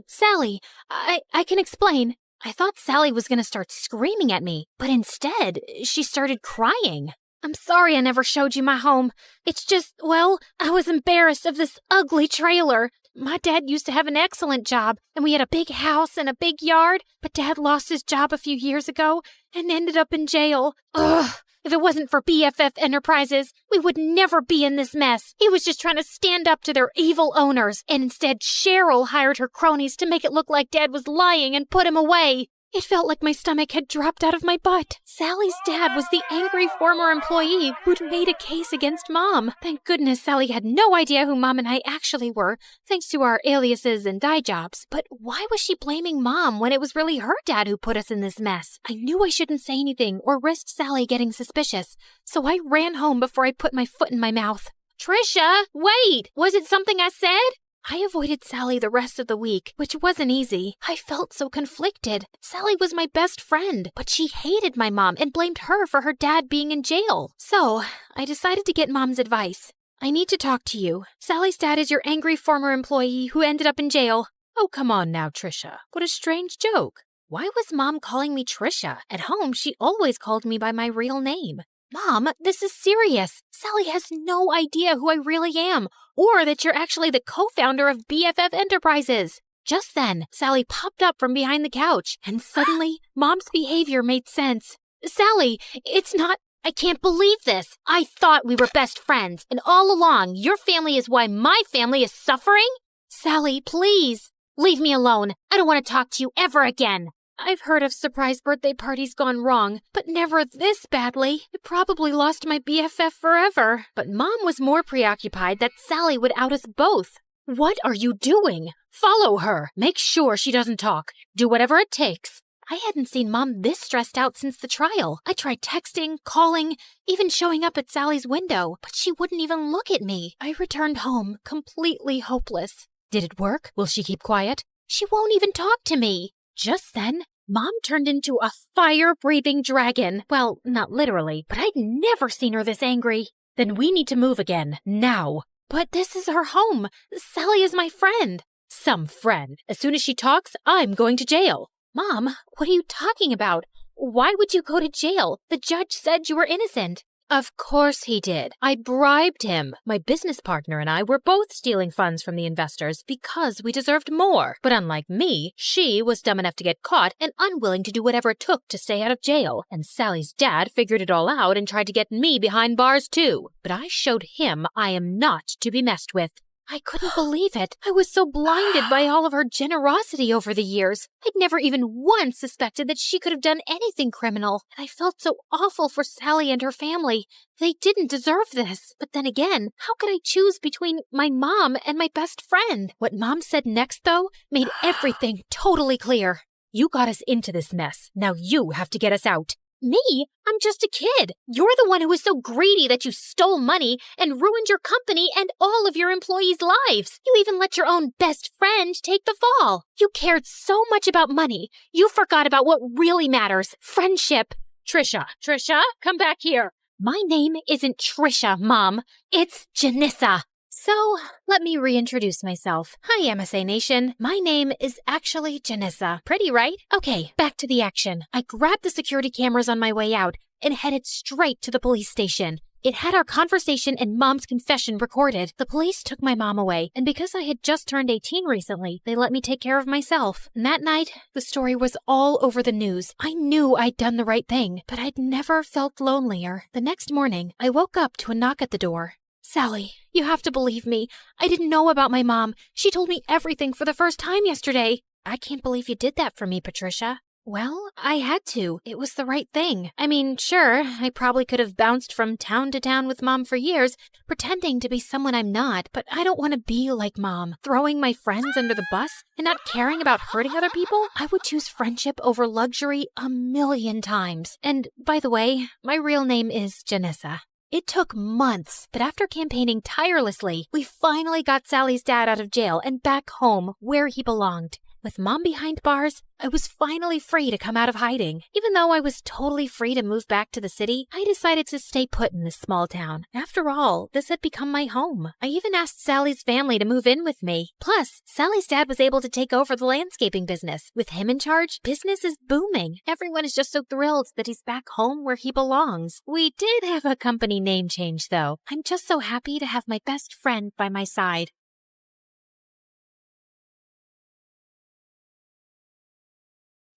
Sally, I can explain. I thought Sally was gonna start screaming at me, but instead, she started crying. I'm sorry I never showed you my home. It's just, well, I was embarrassed of this ugly trailer. My dad used to have an excellent job, and we had a big house and a big yard, but Dad lost his job a few years ago and ended up in jail. Ugh! If it wasn't for BFF Enterprises, we would never be in this mess. He was just trying to stand up to their evil owners, and instead Cheryl hired her cronies to make it look like Dad was lying and put him away. It felt like my stomach had dropped out of my butt. Sally's dad was the angry former employee who'd made a case against Mom. Thank goodness Sally had no idea who Mom and I actually were, thanks to our aliases and dye jobs. But why was she blaming Mom when it was really her dad who put us in this mess? I knew I shouldn't say anything or risk Sally getting suspicious, so I ran home before I put my foot in my mouth. Trisha, wait! Was it something I said? I avoided Sally the rest of the week, which wasn't easy. I felt so conflicted. Sally was my best friend, but she hated my mom and blamed her for her dad being in jail. So, I decided to get Mom's advice. I need to talk to you. Sally's dad is your angry former employee who ended up in jail. Oh, come on now, Trisha. What a strange joke. Why was Mom calling me Trisha? At home, she always called me by my real name. Mom, this is serious. Sally has no idea who I really am, or that you're actually the co-founder of BFF Enterprises. Just then, Sally popped up from behind the couch, and suddenly, Mom's behavior made sense. Sally, it's not... I can't believe this. I thought we were best friends, and all along, your family is why my family is suffering? Sally, please. Leave me alone. I don't want to talk to you ever again. I've heard of surprise birthday parties gone wrong, but never this badly. I probably lost my BFF forever. But Mom was more preoccupied that Sally would out us both. What are you doing? Follow her. Make sure she doesn't talk. Do whatever it takes. I hadn't seen Mom this stressed out since the trial. I tried texting, calling, even showing up at Sally's window, but she wouldn't even look at me. I returned home completely hopeless. Did it work? Will she keep quiet? She won't even talk to me. Just then, Mom turned into a fire-breathing dragon. Well, not literally, but I'd never seen her this angry. Then we need to move again, now. But this is her home. Sally is my friend. Some friend. As soon as she talks, I'm going to jail. Mom, what are you talking about? Why would you go to jail? The judge said you were innocent. Of course he did. I bribed him. My business partner and I were both stealing funds from the investors because we deserved more. But unlike me, she was dumb enough to get caught and unwilling to do whatever it took to stay out of jail. And Sally's dad figured it all out and tried to get me behind bars too. But I showed him I am not to be messed with. I couldn't believe it. I was so blinded by all of her generosity over the years. I'd never even once suspected that she could have done anything criminal. And I felt so awful for Sally and her family. They didn't deserve this. But then again, how could I choose between my mom and my best friend? What Mom said next, though, made everything totally clear. You got us into this mess. Now you have to get us out. Me? I'm just a kid. You're the one who was so greedy that you stole money and ruined your company and all of your employees' lives. You even let your own best friend take the fall. You cared so much about money. You forgot about what really matters, friendship. Trisha, come back here. My name isn't Trisha, Mom. It's Janissa. So, let me reintroduce myself. Hi, MSA Nation. My name is actually Janissa. Pretty, right? Okay, back to the action. I grabbed the security cameras on my way out and headed straight to the police station. It had our conversation and Mom's confession recorded. The police took my mom away, and because I had just turned 18 recently, they let me take care of myself. And that night, the story was all over the news. I knew I'd done the right thing, but I'd never felt lonelier. The next morning, I woke up to a knock at the door. Sally, you have to believe me. I didn't know about my mom. She told me everything for the first time yesterday. I can't believe you did that for me, Patricia. Well, I had to. It was the right thing. I mean, sure, I probably could have bounced from town to town with Mom for years, pretending to be someone I'm not, but I don't want to be like Mom, throwing my friends under the bus and not caring about hurting other people. I would choose friendship over luxury 1,000,000 times. And by the way, my real name is Janissa. It took months, but after campaigning tirelessly, we finally got Sally's dad out of jail and back home where he belonged. With Mom behind bars, I was finally free to come out of hiding. Even though I was totally free to move back to the city, I decided to stay put in this small town. After all, this had become my home. I even asked Sally's family to move in with me. Plus, Sally's dad was able to take over the landscaping business. With him in charge, business is booming. Everyone is just so thrilled that he's back home where he belongs. We did have a company name change, though. I'm just so happy to have my best friend by my side.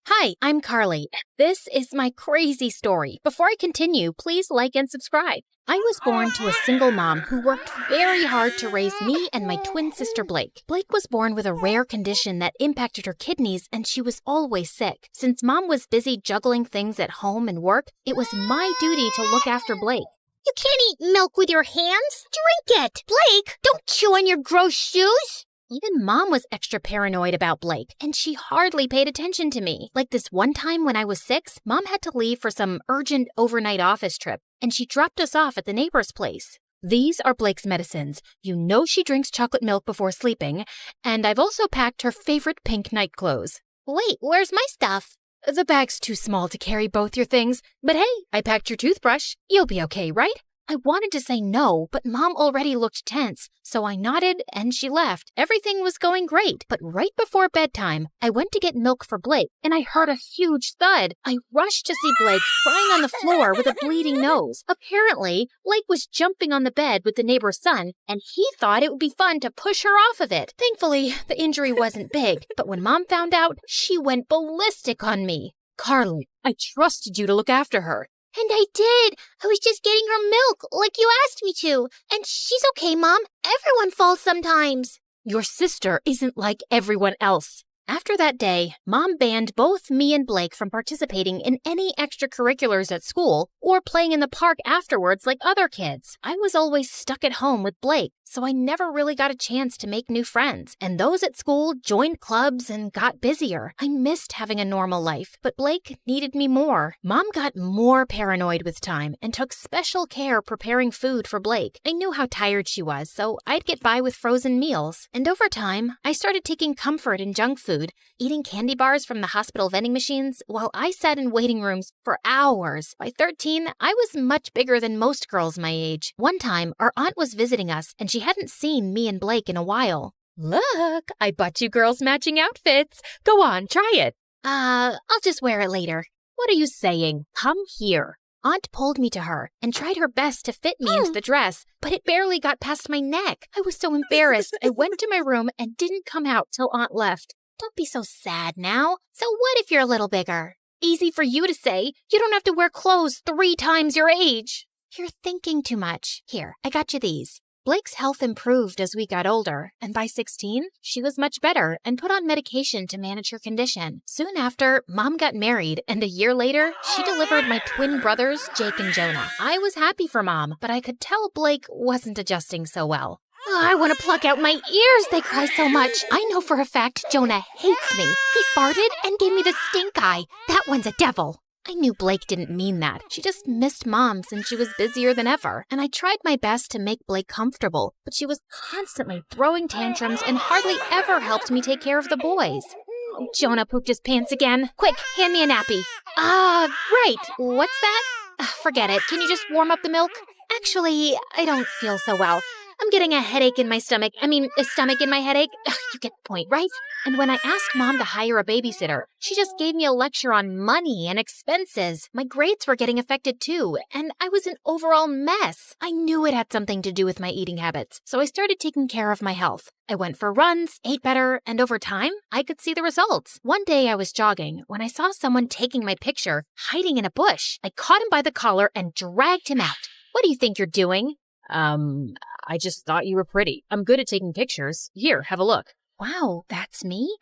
Hi, I'm Carly. This is my crazy story. Before I continue, please like and subscribe. I was born to a single mom who worked very hard to raise me and my twin sister Blake. Blake was born with a rare condition that impacted her kidneys, and she was always sick. Since Mom was busy juggling things at home and work, it was my duty to look after Blake. You can't eat milk with your hands. Drink it. Blake, don't chew on your gross shoes. Even Mom was extra paranoid about Blake, and she hardly paid attention to me. Like this one time when I was 6, Mom had to leave for some urgent overnight office trip, and she dropped us off at the neighbor's place. These are Blake's medicines. You know she drinks chocolate milk before sleeping, and I've also packed her favorite pink night clothes. Wait, where's my stuff? The bag's too small to carry both your things, but hey, I packed your toothbrush. You'll be okay, right? I wanted to say no, but Mom already looked tense, so I nodded and she left. Everything was going great, but right before bedtime, I went to get milk for Blake, and I heard a huge thud. I rushed to see Blake crying on the floor with a bleeding nose. Apparently, Blake was jumping on the bed with the neighbor's son, and he thought it would be fun to push her off of it. Thankfully, the injury wasn't big, but when Mom found out, she went ballistic on me. Carly, I trusted you to look after her. And I did. I was just getting her milk, like you asked me to. And she's okay, Mom. Everyone falls sometimes. Your sister isn't like everyone else. After that day, Mom banned both me and Blake from participating in any extracurriculars at school or playing in the park afterwards like other kids. I was always stuck at home with Blake, so I never really got a chance to make new friends. And those at school joined clubs and got busier. I missed having a normal life, but Blake needed me more. Mom got more paranoid with time and took special care preparing food for Blake. I knew how tired she was, so I'd get by with frozen meals. And over time, I started taking comfort in junk food, eating candy bars from the hospital vending machines while I sat in waiting rooms for hours. By 13, I was much bigger than most girls my age. One time, our aunt was visiting us and she hadn't seen me and Blake in a while. Look, I bought you girls matching outfits. Go on, try it. I'll just wear it later. What are you saying? Come here. Aunt pulled me to her and tried her best to fit me into the dress, but it barely got past my neck. I was so embarrassed. I went to my room and didn't come out till Aunt left. Don't be so sad now. So what if you're a little bigger? Easy for you to say. You don't have to wear clothes 3 times your age. You're thinking too much. Here, I got you these. Blake's health improved as we got older, and by 16, she was much better and put on medication to manage her condition. Soon after, Mom got married, and a year later, she delivered my twin brothers, Jake and Jonah. I was happy for Mom, but I could tell Blake wasn't adjusting so well. I want to pluck out my ears, they cry so much. I know for a fact Jonah hates me. He farted and gave me the stink eye. That one's a devil. I knew Blake didn't mean that. She just missed Mom since she was busier than ever. And I tried my best to make Blake comfortable, but she was constantly throwing tantrums and hardly ever helped me take care of the boys. Oh, Jonah pooped his pants again. Quick, hand me a nappy. Right. What's that? Forget it. Can you just warm up the milk? Actually, I don't feel so well. I'm getting a headache in my stomach. A stomach in my headache. You get the point, right? And when I asked Mom to hire a babysitter, she just gave me a lecture on money and expenses. My grades were getting affected too, and I was an overall mess. I knew it had something to do with my eating habits, so I started taking care of my health. I went for runs, ate better, and over time, I could see the results. One day I was jogging when I saw someone taking my picture, hiding in a bush. I caught him by the collar and dragged him out. What do you think you're doing? I just thought you were pretty. I'm good at taking pictures. Here, have a look. Wow, that's me?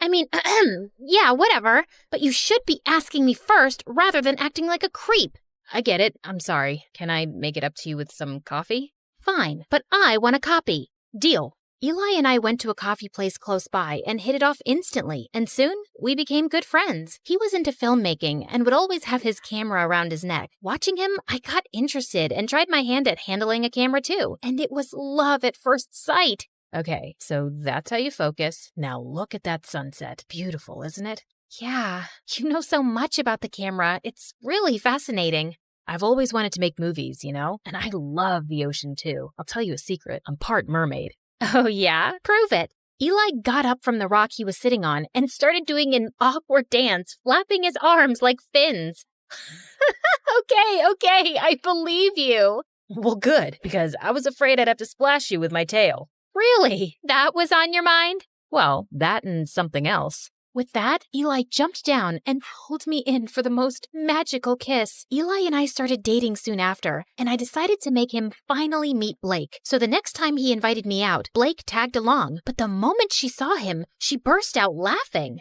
Yeah, whatever. But you should be asking me first rather than acting like a creep. I get it. I'm sorry. Can I make it up to you with some coffee? Fine, but I want a copy. Deal. Eli and I went to a coffee place close by and hit it off instantly, and soon we became good friends. He was into filmmaking and would always have his camera around his neck. Watching him, I got interested and tried my hand at handling a camera too, and it was love at first sight. Okay, so that's how you focus. Now look at that sunset. Beautiful, isn't it? Yeah, you know so much about the camera. It's really fascinating. I've always wanted to make movies, and I love the ocean too. I'll tell you a secret. I'm part mermaid. Oh yeah? Prove it. Eli got up from the rock he was sitting on and started doing an awkward dance, flapping his arms like fins. Okay, I believe you. Well, good, because I was afraid I'd have to splash you with my tail. Really? That was on your mind? Well, that and something else. With that, Eli jumped down and pulled me in for the most magical kiss. Eli and I started dating soon after, and I decided to make him finally meet Blake. So the next time he invited me out, Blake tagged along, but the moment she saw him, she burst out laughing.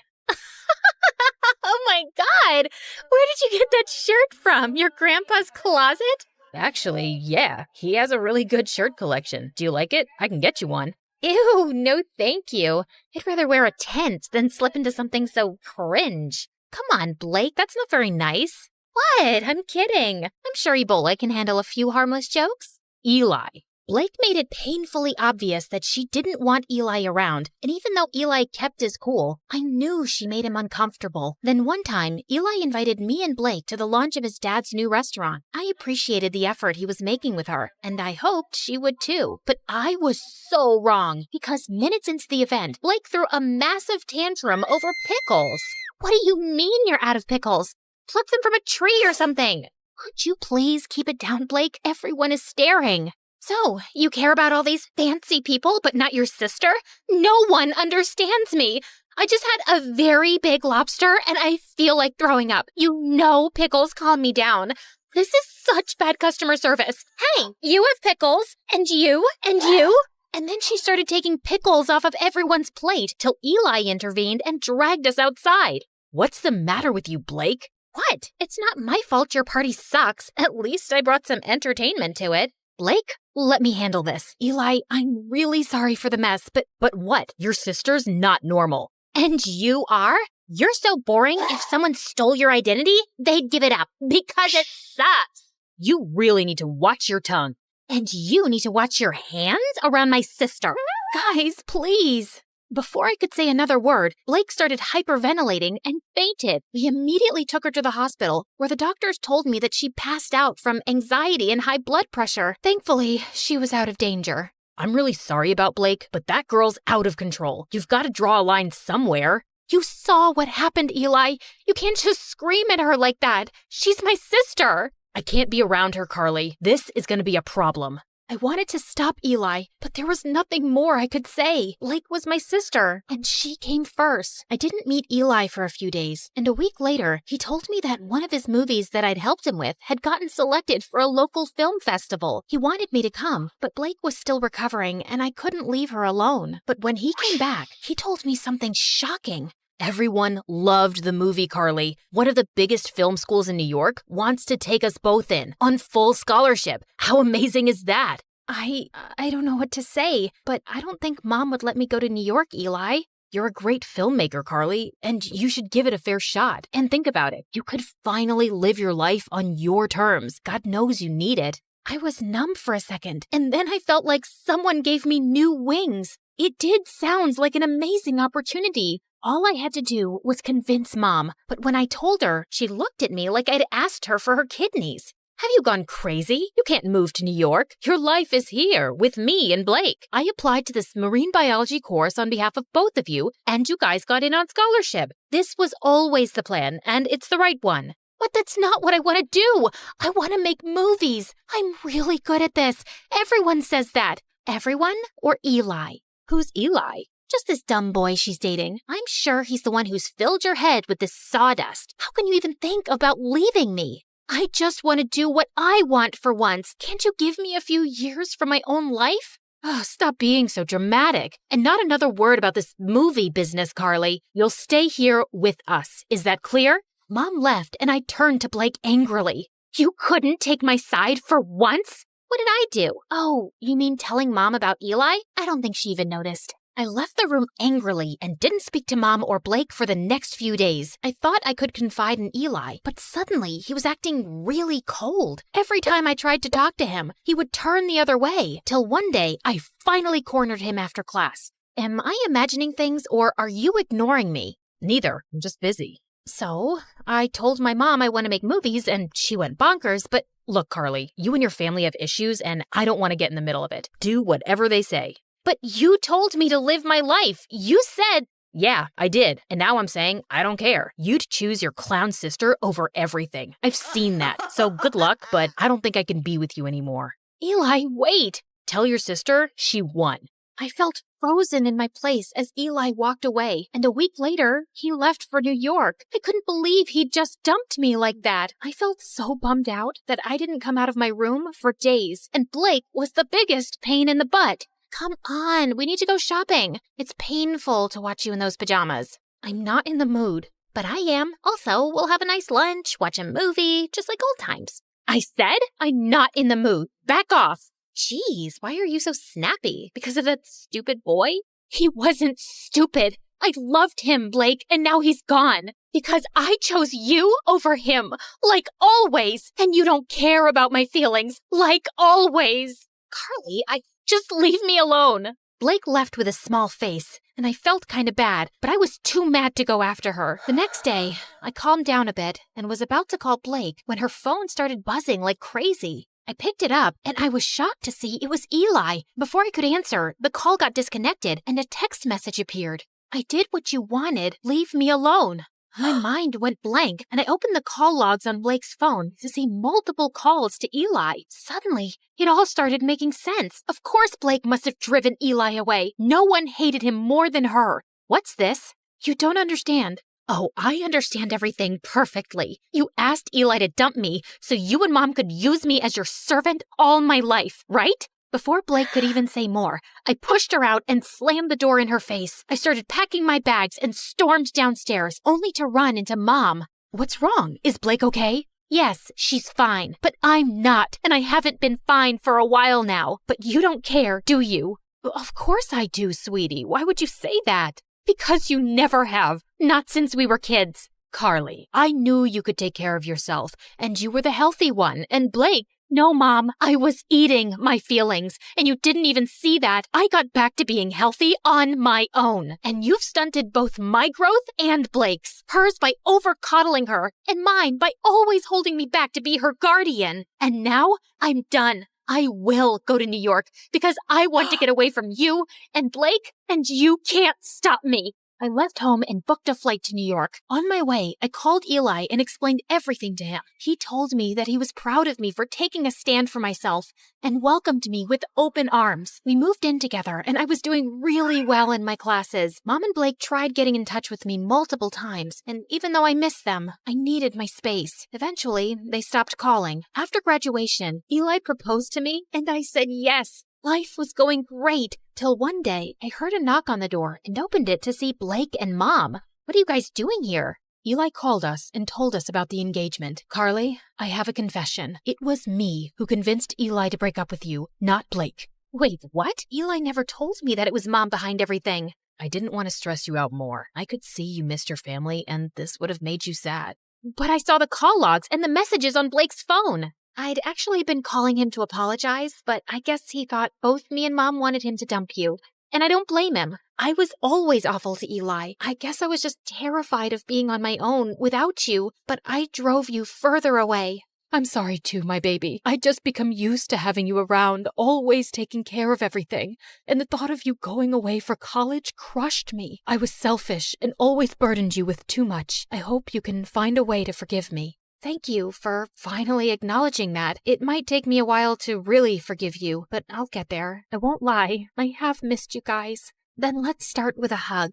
Oh my God! Where did you get that shirt from? Your grandpa's closet? Actually, yeah, he has a really good shirt collection. Do you like it? I can get you one. Ew, no thank you. I'd rather wear a tent than slip into something so cringe. Come on, Blake, that's not very nice. What? I'm kidding. I'm sure Ebola can handle a few harmless jokes. Eli. Blake made it painfully obvious that she didn't want Eli around, and even though Eli kept his cool, I knew she made him uncomfortable. Then one time, Eli invited me and Blake to the launch of his dad's new restaurant. I appreciated the effort he was making with her, and I hoped she would too. But I was so wrong, because minutes into the event, Blake threw a massive tantrum over pickles. What do you mean you're out of pickles? Pluck them from a tree or something. Could you please keep it down, Blake? Everyone is staring. So, you care about all these fancy people, but not your sister? No one understands me. I just had a very big lobster, and I feel like throwing up. You know pickles calm me down. This is such bad customer service. Hey, you have pickles, and you, and you. And then she started taking pickles off of everyone's plate till Eli intervened and dragged us outside. What's the matter with you, Blake? What? It's not my fault your party sucks. At least I brought some entertainment to it. Blake, let me handle this. Eli, I'm really sorry for the mess, but what? Your sister's not normal. And you are? You're so boring. If someone stole your identity, they'd give it up because it sucks. You really need to watch your tongue. And you need to watch your hands around my sister. Guys, please. Before I could say another word, Blake started hyperventilating and fainted. We immediately took her to the hospital, where the doctors told me that she passed out from anxiety and high blood pressure. Thankfully, she was out of danger. I'm really sorry about Blake, but that girl's out of control. You've got to draw a line somewhere. You saw what happened, Eli. You can't just scream at her like that. She's my sister. I can't be around her, Carly. This is going to be a problem. I wanted to stop Eli, but there was nothing more I could say. Blake was my sister, and she came first. I didn't meet Eli for a few days, and a week later, he told me that one of his movies that I'd helped him with had gotten selected for a local film festival. He wanted me to come, but Blake was still recovering, and I couldn't leave her alone. But when he came back, he told me something shocking. Everyone loved the movie, Carly. One of the biggest film schools in New York wants to take us both in on full scholarship. How amazing is that? I don't know what to say, but I don't think Mom would let me go to New York, Eli. You're a great filmmaker, Carly, and you should give it a fair shot. And think about it. You could finally live your life on your terms. God knows you need it. I was numb for a second, and then I felt like someone gave me new wings. It did sound like an amazing opportunity. All I had to do was convince Mom, but when I told her, she looked at me like I'd asked her for her kidneys. Have you gone crazy? You can't move to New York. Your life is here with me and Blake. I applied to this marine biology course on behalf of both of you, and you guys got in on scholarship. This was always the plan, and it's the right one. But that's not what I want to do. I want to make movies. I'm really good at this. Everyone says that. Everyone or Eli? Who's Eli? Just this dumb boy she's dating. I'm sure he's the one who's filled your head with this sawdust. How can you even think about leaving me? I just want to do what I want for once. Can't you give me a few years for my own life? Oh, stop being so dramatic. And not another word about this movie business, Carly. You'll stay here with us. Is that clear? Mom left and I turned to Blake angrily. You couldn't take my side for once? What did I do? Oh, you mean telling Mom about Eli? I don't think she even noticed. I left the room angrily and didn't speak to Mom or Blake for the next few days. I thought I could confide in Eli, but suddenly he was acting really cold. Every time I tried to talk to him, he would turn the other way, till one day I finally cornered him after class. Am I imagining things or are you ignoring me? Neither. I'm just busy. So, I told my mom I want to make movies and she went bonkers, but look, Carly, you and your family have issues and I don't want to get in the middle of it. Do whatever they say. But you told me to live my life. You said... Yeah, I did. And now I'm saying I don't care. You'd choose your clown sister over everything. I've seen that. So good luck, but I don't think I can be with you anymore. Eli, wait. Tell your sister she won. I felt frozen in my place as Eli walked away, and a week later, he left for New York. I couldn't believe he'd just dumped me like that. I felt so bummed out that I didn't come out of my room for days, and Blake was the biggest pain in the butt. Come on, we need to go shopping. It's painful to watch you in those pajamas. I'm not in the mood, but I am. Also, we'll have a nice lunch, watch a movie, just like old times. I said I'm not in the mood. Back off. Jeez, why are you so snappy? Because of that stupid boy? He wasn't stupid. I loved him, Blake, and now he's gone. Because I chose you over him, like always. And you don't care about my feelings, like always. Carly, just leave me alone. Blake left with a small face, and I felt kind of bad, but I was too mad to go after her. The next day, I calmed down a bit and was about to call Blake when her phone started buzzing like crazy. I picked it up, and I was shocked to see it was Eli. Before I could answer, the call got disconnected, and a text message appeared. I did what you wanted. Leave me alone. My mind went blank, and I opened the call logs on Blake's phone to see multiple calls to Eli. Suddenly, it all started making sense. Of course Blake must have driven Eli away. No one hated him more than her. What's this? You don't understand. Oh, I understand everything perfectly. You asked Eli to dump me so you and Mom could use me as your servant all my life, right? Before Blake could even say more, I pushed her out and slammed the door in her face. I started packing my bags and stormed downstairs, only to run into Mom. What's wrong? Is Blake okay? Yes, she's fine, but I'm not, and I haven't been fine for a while now. But you don't care, do you? Of course I do, sweetie. Why would you say that? Because you never have. Not since we were kids. Carly, I knew you could take care of yourself, and you were the healthy one, and Blake... No, Mom, I was eating my feelings, and you didn't even see that. I got back to being healthy on my own, and you've stunted both my growth and Blake's. Hers by over-coddling her, and mine by always holding me back to be her guardian. And now I'm done. I will go to New York because I want to get away from you and Blake, and you can't stop me. I left home and booked a flight to New York. On my way, I called Eli and explained everything to him. He told me that he was proud of me for taking a stand for myself and welcomed me with open arms. We moved in together and I was doing really well in my classes. Mom and Blake tried getting in touch with me multiple times, and even though I missed them, I needed my space. Eventually, they stopped calling. After graduation, Eli proposed to me and I said yes. Life was going great, till one day I heard a knock on the door and opened it to see Blake and Mom. What are you guys doing here? Eli called us and told us about the engagement. Carly, I have a confession. It was me who convinced Eli to break up with you, not Blake. Wait, what? Eli never told me that it was Mom behind everything. I didn't want to stress you out more. I could see you missed your family and this would have made you sad. But I saw the call logs and the messages on Blake's phone. I'd actually been calling him to apologize, but I guess he thought both me and Mom wanted him to dump you. And I don't blame him. I was always awful to Eli. I guess I was just terrified of being on my own without you, but I drove you further away. I'm sorry too, my baby. I'd just become used to having you around, always taking care of everything. And the thought of you going away for college crushed me. I was selfish and always burdened you with too much. I hope you can find a way to forgive me. Thank you for finally acknowledging that. It might take me a while to really forgive you, but I'll get there. I won't lie. I have missed you guys. Then let's start with a hug.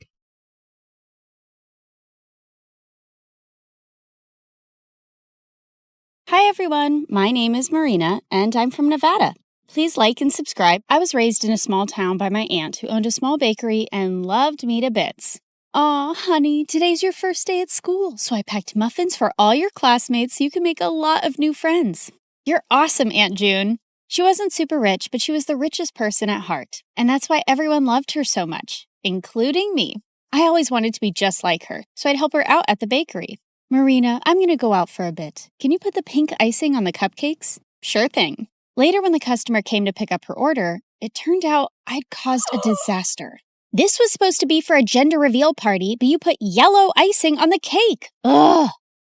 Hi everyone, my name is Marina, and I'm from Nevada. Please like and subscribe. I was raised in a small town by my aunt who owned a small bakery and loved me to bits. Aw, honey, today's your first day at school, so I packed muffins for all your classmates so you can make a lot of new friends. You're awesome, Aunt June. She wasn't super rich, but she was the richest person at heart, and that's why everyone loved her so much, including me. I always wanted to be just like her, so I'd help her out at the bakery. Marina, I'm going to go out for a bit. Can you put the pink icing on the cupcakes? Sure thing. Later, when the customer came to pick up her order, it turned out I'd caused a disaster. This was supposed to be for a gender reveal party, but you put yellow icing on the cake. Ugh!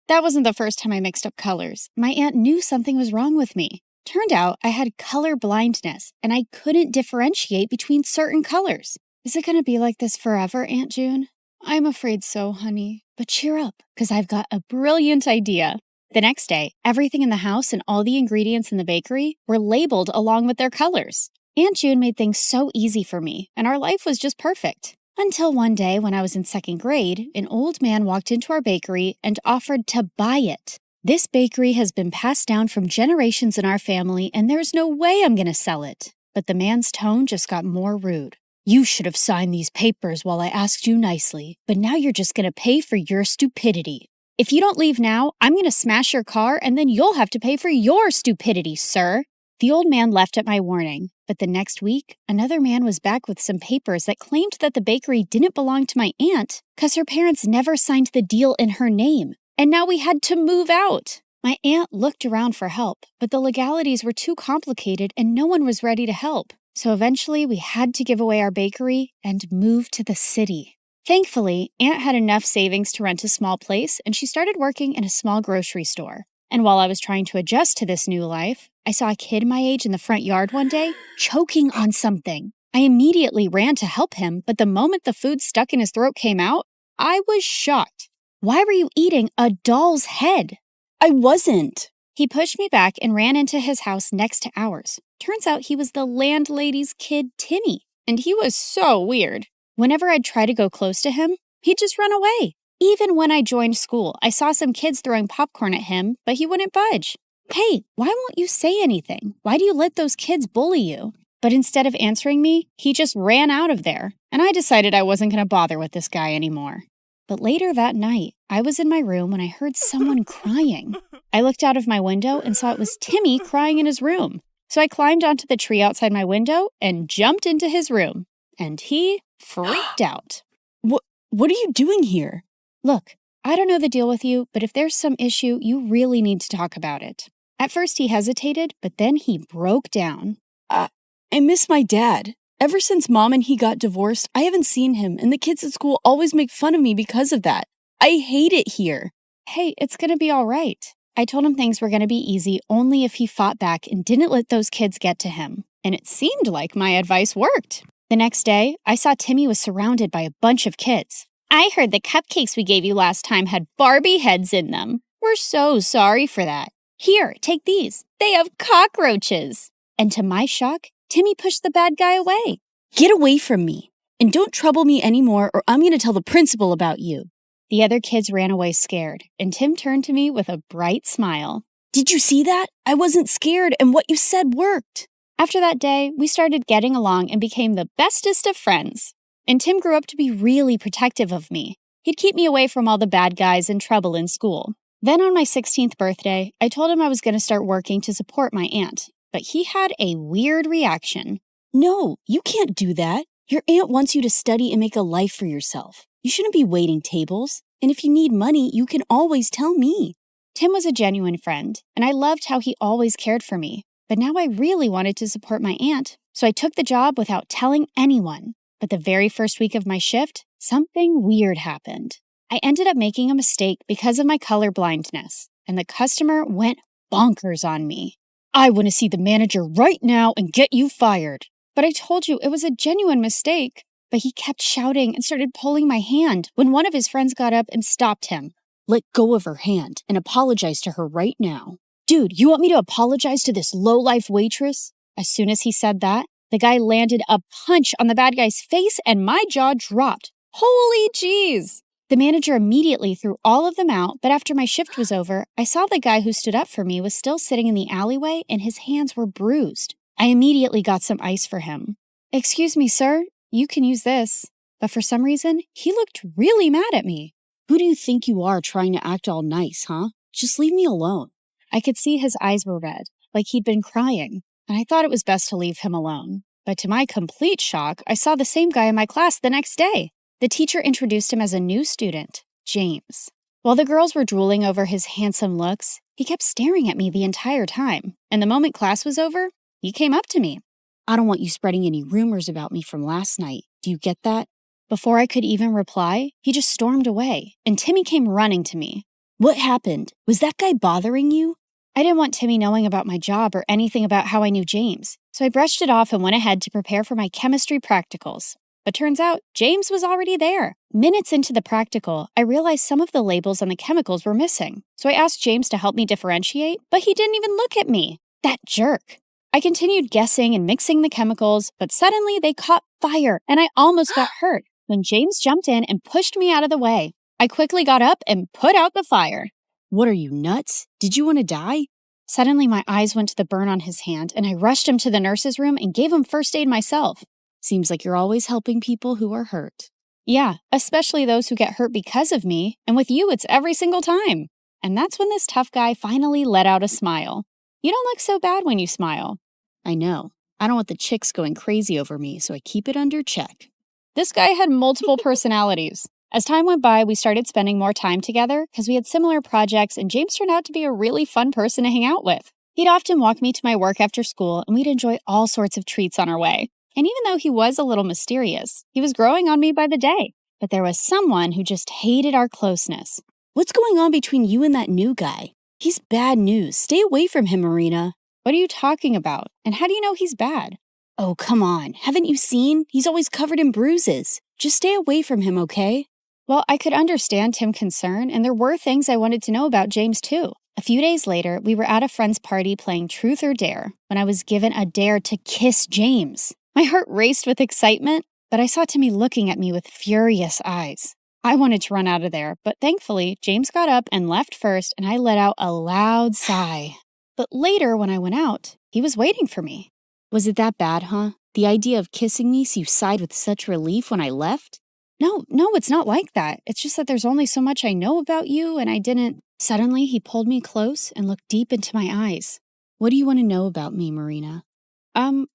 That wasn't the first time I mixed up colors. My aunt knew something was wrong with me. Turned out I had color blindness, and I couldn't differentiate between certain colors. Is it going to be like this forever, Aunt June? I'm afraid so, honey. But cheer up, because I've got a brilliant idea. The next day, everything in the house and all the ingredients in the bakery were labeled along with their colors. Aunt June made things so easy for me, and our life was just perfect. Until one day when I was in second grade, an old man walked into our bakery and offered to buy it. This bakery has been passed down from generations in our family, and there's no way I'm going to sell it. But the man's tone just got more rude. You should have signed these papers while I asked you nicely, but now you're just going to pay for your stupidity. If you don't leave now, I'm going to smash your car, and then you'll have to pay for your stupidity, sir. The old man left at my warning, but the next week, another man was back with some papers that claimed that the bakery didn't belong to my aunt because her parents never signed the deal in her name, and now we had to move out. My aunt looked around for help, but the legalities were too complicated and no one was ready to help. So eventually we had to give away our bakery and move to the city. Thankfully, Aunt had enough savings to rent a small place, and she started working in a small grocery store. And while I was trying to adjust to this new life, I saw a kid my age in the front yard one day choking on something. I immediately ran to help him, but the moment the food stuck in his throat came out, I was shocked. Why were you eating a doll's head? I wasn't. He pushed me back and ran into his house next to ours. Turns out he was the landlady's kid, Timmy, and he was so weird. Whenever I'd try to go close to him, he'd just run away. Even when I joined school, I saw some kids throwing popcorn at him, but he wouldn't budge. Hey, why won't you say anything? Why do you let those kids bully you? But instead of answering me, he just ran out of there, and I decided I wasn't going to bother with this guy anymore. But later that night, I was in my room when I heard someone crying. I looked out of my window and saw it was Timmy crying in his room. So I climbed onto the tree outside my window and jumped into his room. And he freaked out. What are you doing here? Look, I don't know the deal with you, but if there's some issue, you really need to talk about it. At first he hesitated, but then he broke down. I miss my dad. Ever since Mom and he got divorced, I haven't seen him, and the kids at school always make fun of me because of that. I hate it here. Hey, it's gonna be all right. I told him things were gonna be easy only if he fought back and didn't let those kids get to him. And it seemed like my advice worked. The next day, I saw Timmy was surrounded by a bunch of kids. I heard the cupcakes we gave you last time had Barbie heads in them. We're so sorry for that. Here, take these. They have cockroaches. And to my shock, Timmy pushed the bad guy away. Get away from me. And don't trouble me anymore or I'm going to tell the principal about you. The other kids ran away scared, and Tim turned to me with a bright smile. Did you see that? I wasn't scared, and what you said worked. After that day, we started getting along and became the bestest of friends. And Tim grew up to be really protective of me. He'd keep me away from all the bad guys and trouble in school. Then on my 16th birthday, I told him I was going to start working to support my aunt. But he had a weird reaction. No, you can't do that. Your aunt wants you to study and make a life for yourself. You shouldn't be waiting tables. And if you need money, you can always tell me. Tim was a genuine friend, and I loved how he always cared for me. But now I really wanted to support my aunt, so I took the job without telling anyone. But the very first week of my shift, something weird happened. I ended up making a mistake because of my color blindness, and the customer went bonkers on me. I want to see the manager right now and get you fired. But I told you it was a genuine mistake. But he kept shouting and started pulling my hand when one of his friends got up and stopped him. Let go of her hand and apologize to her right now. Dude, you want me to apologize to this low-life waitress? As soon as he said that, the guy landed a punch on the bad guy's face and my jaw dropped. Holy jeez! The manager immediately threw all of them out, but after my shift was over, I saw the guy who stood up for me was still sitting in the alleyway and his hands were bruised. I immediately got some ice for him. Excuse me, sir, you can use this. But for some reason, he looked really mad at me. Who do you think you are trying to act all nice, huh? Just leave me alone. I could see his eyes were red, like he'd been crying, and I thought it was best to leave him alone. But to my complete shock, I saw the same guy in my class the next day. The teacher introduced him as a new student, James. While the girls were drooling over his handsome looks, he kept staring at me the entire time, and the moment class was over, he came up to me. I don't want you spreading any rumors about me from last night. Do you get that? Before I could even reply, he just stormed away, and Timmy came running to me. What happened? Was that guy bothering you? I didn't want Timmy knowing about my job or anything about how I knew James, so I brushed it off and went ahead to prepare for my chemistry practicals. But turns out, James was already there. Minutes into the practical, I realized some of the labels on the chemicals were missing, so I asked James to help me differentiate, but he didn't even look at me. That jerk. I continued guessing and mixing the chemicals, but suddenly they caught fire, and I almost got hurt when James jumped in and pushed me out of the way. I quickly got up and put out the fire. What are you, nuts? Did you want to die? Suddenly, my eyes went to the burn on his hand, and I rushed him to the nurse's room and gave him first aid myself. Seems like you're always helping people who are hurt. Yeah, especially those who get hurt because of me, and with you, it's every single time. And that's when this tough guy finally let out a smile. You don't look so bad when you smile. I know. I don't want the chicks going crazy over me, so I keep it under check. This guy had multiple personalities. As time went by, we started spending more time together because we had similar projects, and James turned out to be a really fun person to hang out with. He'd often walk me to my work after school, and we'd enjoy all sorts of treats on our way. And even though he was a little mysterious, he was growing on me by the day. But there was someone who just hated our closeness. What's going on between you and that new guy? He's bad news. Stay away from him, Marina. What are you talking about? And how do you know he's bad? Oh, come on. Haven't you seen? He's always covered in bruises. Just stay away from him, okay? Well, I could understand Tim's concern, and there were things I wanted to know about James, too. A few days later, we were at a friend's party playing Truth or Dare when I was given a dare to kiss James. My heart raced with excitement, but I saw Timmy looking at me with furious eyes. I wanted to run out of there, but thankfully, James got up and left first, and I let out a loud sigh. But later, when I went out, he was waiting for me. Was it that bad, huh? The idea of kissing me so you sighed with such relief when I left? No, it's not like that. It's just that there's only so much I know about you and I didn't... Suddenly, he pulled me close and looked deep into my eyes. What do you want to know about me, Marina?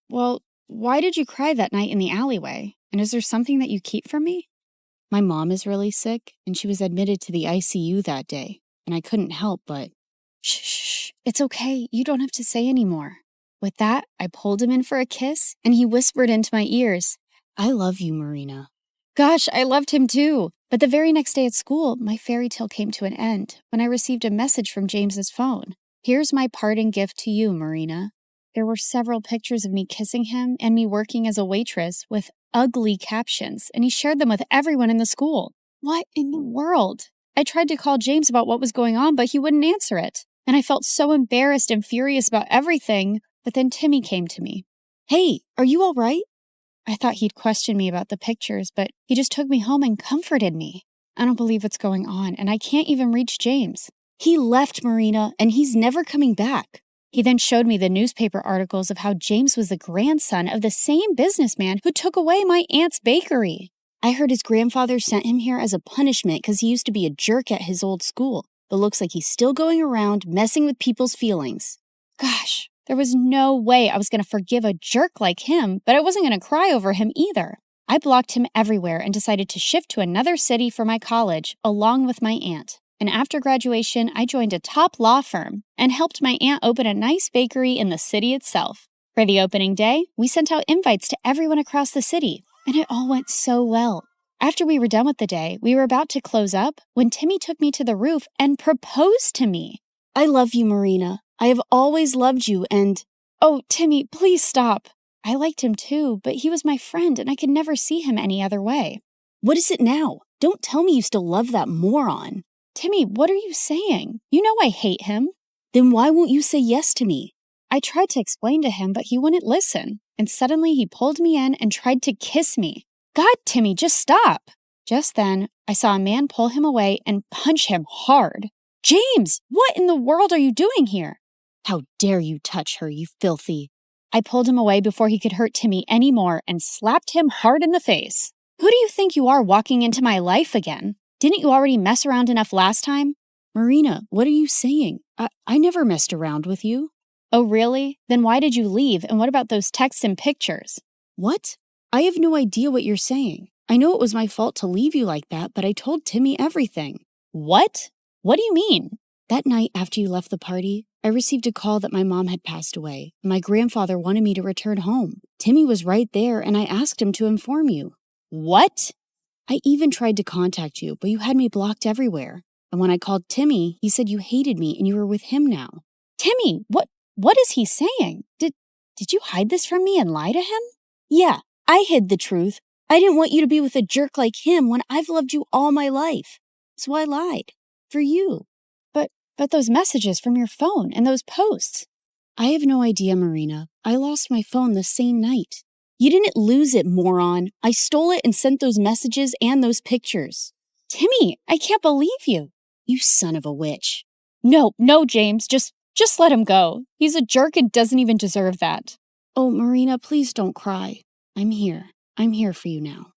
Well, why did you cry that night in the alleyway? And is there something that you keep from me? My mom is really sick, and she was admitted to the ICU that day, and I couldn't help but... Shh, it's okay. You don't have to say anymore. With that, I pulled him in for a kiss, and he whispered into my ears, I love you, Marina. Gosh, I loved him too. But the very next day at school, my fairy tale came to an end when I received a message from James's phone. Here's my parting gift to you, Marina. There were several pictures of me kissing him and me working as a waitress with ugly captions, and he shared them with everyone in the school. What in the world? I tried to call James about what was going on, but he wouldn't answer it. And I felt so embarrassed and furious about everything, but then Timmy came to me. Hey, are you all right? I thought he'd question me about the pictures, but he just took me home and comforted me. I don't believe what's going on, and I can't even reach James. He left, Marina, and he's never coming back. He then showed me the newspaper articles of how James was the grandson of the same businessman who took away my aunt's bakery. I heard his grandfather sent him here as a punishment because he used to be a jerk at his old school, but looks like he's still going around messing with people's feelings. Gosh, there was no way I was going to forgive a jerk like him, but I wasn't going to cry over him either. I blocked him everywhere and decided to shift to another city for my college, along with my aunt. And after graduation, I joined a top law firm and helped my aunt open a nice bakery in the city itself. For the opening day, we sent out invites to everyone across the city, and it all went so well. After we were done with the day, we were about to close up when Timmy took me to the roof and proposed to me. I love you, Marina. I have always loved you and... Oh, Timmy, please stop. I liked him too, but he was my friend and I could never see him any other way. What is it now? Don't tell me you still love that moron. Timmy, what are you saying? You know I hate him. Then why won't you say yes to me? I tried to explain to him, but he wouldn't listen. And suddenly he pulled me in and tried to kiss me. God, Timmy, just stop. Just then, I saw a man pull him away and punch him hard. James, what in the world are you doing here? How dare you touch her, you filthy. I pulled him away before he could hurt Timmy anymore and slapped him hard in the face. Who do you think you are walking into my life again? Didn't you already mess around enough last time? Marina, what are you saying? I never messed around with you. Oh, really? Then why did you leave? And what about those texts and pictures? What? I have no idea what you're saying. I know it was my fault to leave you like that, but I told Timmy everything. What? What do you mean? That night after you left the party, I received a call that my mom had passed away. My grandfather wanted me to return home. Timmy was right there, and I asked him to inform you. What? I even tried to contact you, but you had me blocked everywhere. And when I called Timmy, he said you hated me and you were with him now. Timmy, what is he saying? Did you hide this from me and lie to him? Yeah, I hid the truth. I didn't want you to be with a jerk like him when I've loved you all my life. So I lied. For you. But those messages from your phone and those posts. I have no idea, Marina. I lost my phone the same night. You didn't lose it, moron. I stole it and sent those messages and those pictures. Timmy, I can't believe you. You son of a witch. No, James, just let him go. He's a jerk and doesn't even deserve that. Oh, Marina, please don't cry. I'm here. I'm here for you now.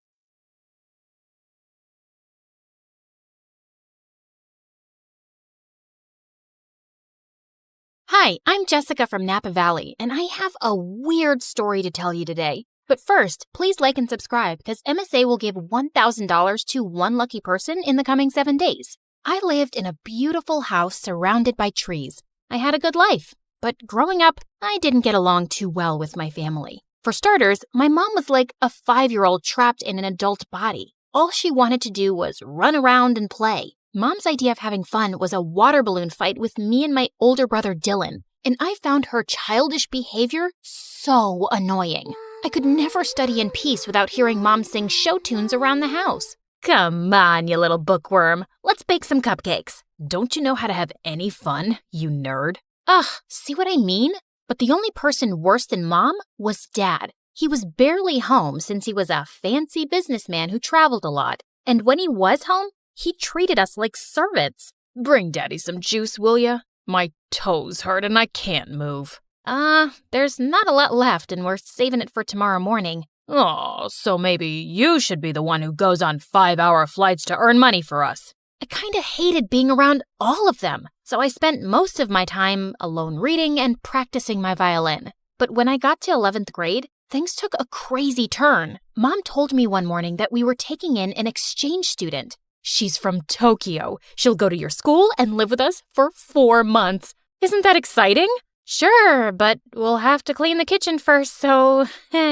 Hi, I'm Jessica from Napa Valley, and I have a weird story to tell you today. But first, please like and subscribe because MSA will give $1,000 to one lucky person in the coming 7 days. I lived in a beautiful house surrounded by trees. I had a good life, but growing up, I didn't get along too well with my family. For starters, my mom was like a 5-year-old trapped in an adult body. All she wanted to do was run around and play. Mom's idea of having fun was a water balloon fight with me and my older brother Dylan, and I found her childish behavior so annoying. I could never study in peace without hearing Mom sing show tunes around the house. Come on, you little bookworm. Let's bake some cupcakes. Don't you know how to have any fun, you nerd? Ugh, see what I mean? But the only person worse than Mom was Dad. He was barely home since he was a fancy businessman who traveled a lot. And when he was home, he treated us like servants. Bring Daddy some juice, will ya? My toes hurt and I can't move. There's not a lot left and we're saving it for tomorrow morning. Oh, so maybe you should be the one who goes on 5-hour flights to earn money for us. I kinda hated being around all of them, so I spent most of my time alone reading and practicing my violin. But when I got to 11th grade, things took a crazy turn. Mom told me one morning that we were taking in an exchange student. She's from Tokyo. She'll go to your school and live with us for 4 months. Isn't that exciting? Sure, but we'll have to clean the kitchen first so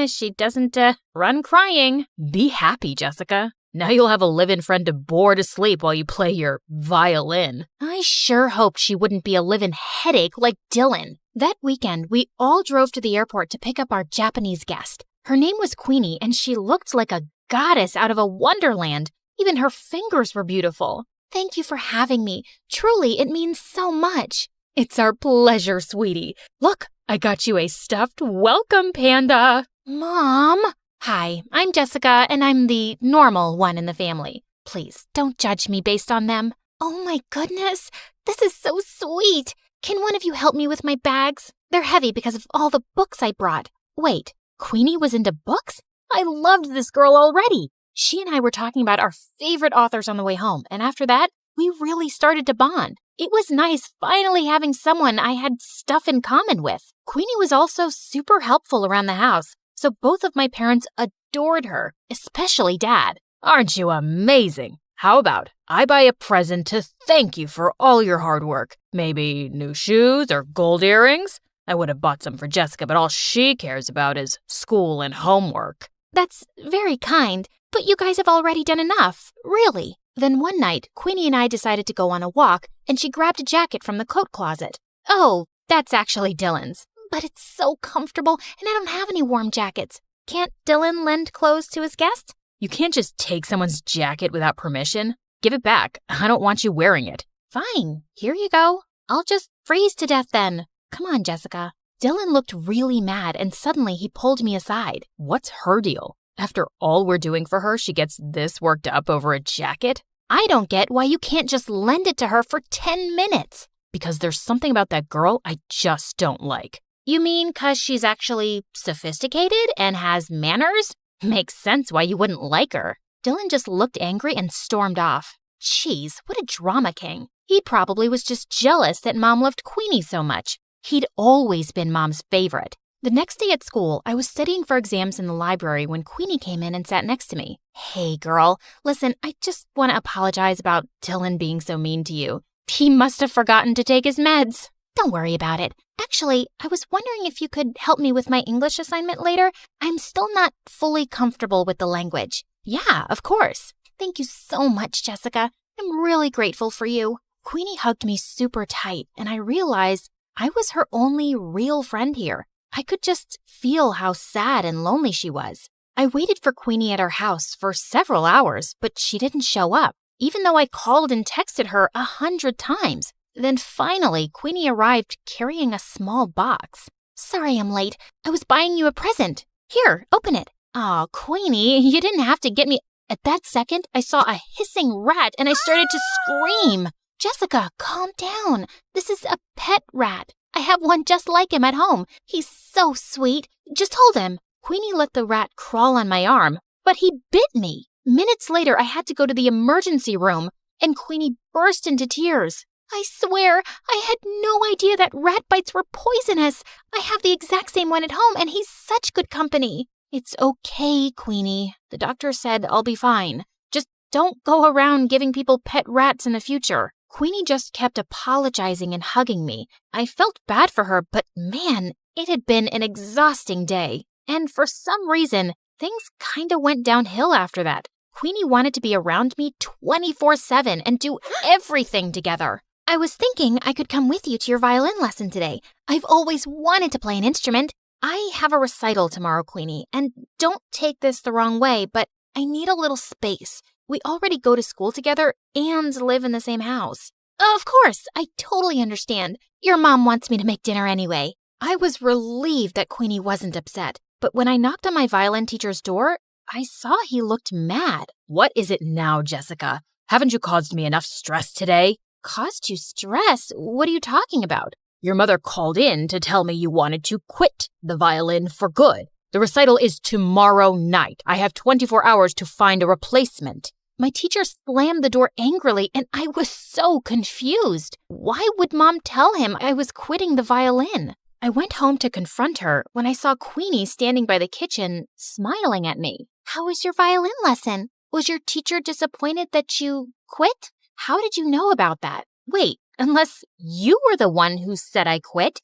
she doesn't run crying. Be happy, Jessica. Now you'll have a live-in friend to bore to sleep while you play your violin. I sure hoped she wouldn't be a live-in headache like Dylan. That weekend, we all drove to the airport to pick up our Japanese guest. Her name was Queenie, and she looked like a goddess out of a wonderland. Even her fingers were beautiful. Thank you for having me. Truly, it means so much. It's our pleasure, sweetie. Look, I got you a stuffed welcome panda. Mom? Hi, I'm Jessica, and I'm the normal one in the family. Please, don't judge me based on them. Oh my goodness, this is so sweet. Can one of you help me with my bags? They're heavy because of all the books I brought. Wait, Queenie was into books? I loved this girl already. She and I were talking about our favorite authors on the way home, and after that, we really started to bond. It was nice finally having someone I had stuff in common with. Queenie was also super helpful around the house, so both of my parents adored her, especially Dad. Aren't you amazing? How about I buy a present to thank you for all your hard work? Maybe new shoes or gold earrings? I would have bought some for Jessica, but all she cares about is school and homework. That's very kind, but you guys have already done enough, really. Then one night, Queenie and I decided to go on a walk, and she grabbed a jacket from the coat closet. Oh, that's actually Dylan's. But it's so comfortable, and I don't have any warm jackets. Can't Dylan lend clothes to his guest? You can't just take someone's jacket without permission. Give it back. I don't want you wearing it. Fine, here you go. I'll just freeze to death then. Come on, Jessica. Dylan looked really mad, and suddenly he pulled me aside. What's her deal? After all we're doing for her, she gets this worked up over a jacket? I don't get why you can't just lend it to her for 10 minutes. Because there's something about that girl I just don't like. You mean 'cause she's actually sophisticated and has manners? Makes sense why you wouldn't like her. Dylan just looked angry and stormed off. Jeez, what a drama king. He probably was just jealous that Mom loved Queenie so much. He'd always been Mom's favorite. The next day at school, I was studying for exams in the library when Queenie came in and sat next to me. Hey, girl, listen, I just want to apologize about Dylan being so mean to you. He must have forgotten to take his meds. Don't worry about it. Actually, I was wondering if you could help me with my English assignment later. I'm still not fully comfortable with the language. Yeah, of course. Thank you so much, Jessica. I'm really grateful for you. Queenie hugged me super tight, and I realized I was her only real friend here. I could just feel how sad and lonely she was. I waited for Queenie at her house for several hours, but she didn't show up, even though I called and texted her 100 times. Then finally, Queenie arrived carrying a small box. Sorry I'm late. I was buying you a present. Here, open it. Aw, Queenie, you didn't have to get me. At that second, I saw a hissing rat and I started to scream. Jessica, calm down. This is a pet rat. I have one just like him at home. He's so sweet. Just hold him. Queenie let the rat crawl on my arm, but he bit me. Minutes later, I had to go to the emergency room, and Queenie burst into tears. I swear, I had no idea that rat bites were poisonous. I have the exact same one at home, and he's such good company. It's okay, Queenie. The doctor said I'll be fine. Just don't go around giving people pet rats in the future. Queenie just kept apologizing and hugging me. I felt bad for her, but man, it had been an exhausting day. And for some reason, things kinda went downhill after that. Queenie wanted to be around me 24/7 and do everything together. I was thinking I could come with you to your violin lesson today. I've always wanted to play an instrument. I have a recital tomorrow, Queenie, and don't take this the wrong way, but I need a little space. We already go to school together and live in the same house. Of course, I totally understand. Your mom wants me to make dinner anyway. I was relieved that Queenie wasn't upset, but when I knocked on my violin teacher's door, I saw he looked mad. What is it now, Jessica? Haven't you caused me enough stress today? Caused you stress? What are you talking about? Your mother called in to tell me you wanted to quit the violin for good. The recital is tomorrow night. I have 24 hours to find a replacement. My teacher slammed the door angrily, and I was so confused. Why would Mom tell him I was quitting the violin? I went home to confront her when I saw Queenie standing by the kitchen, smiling at me. How was your violin lesson? Was your teacher disappointed that you quit? How did you know about that? Wait, unless you were the one who said I quit?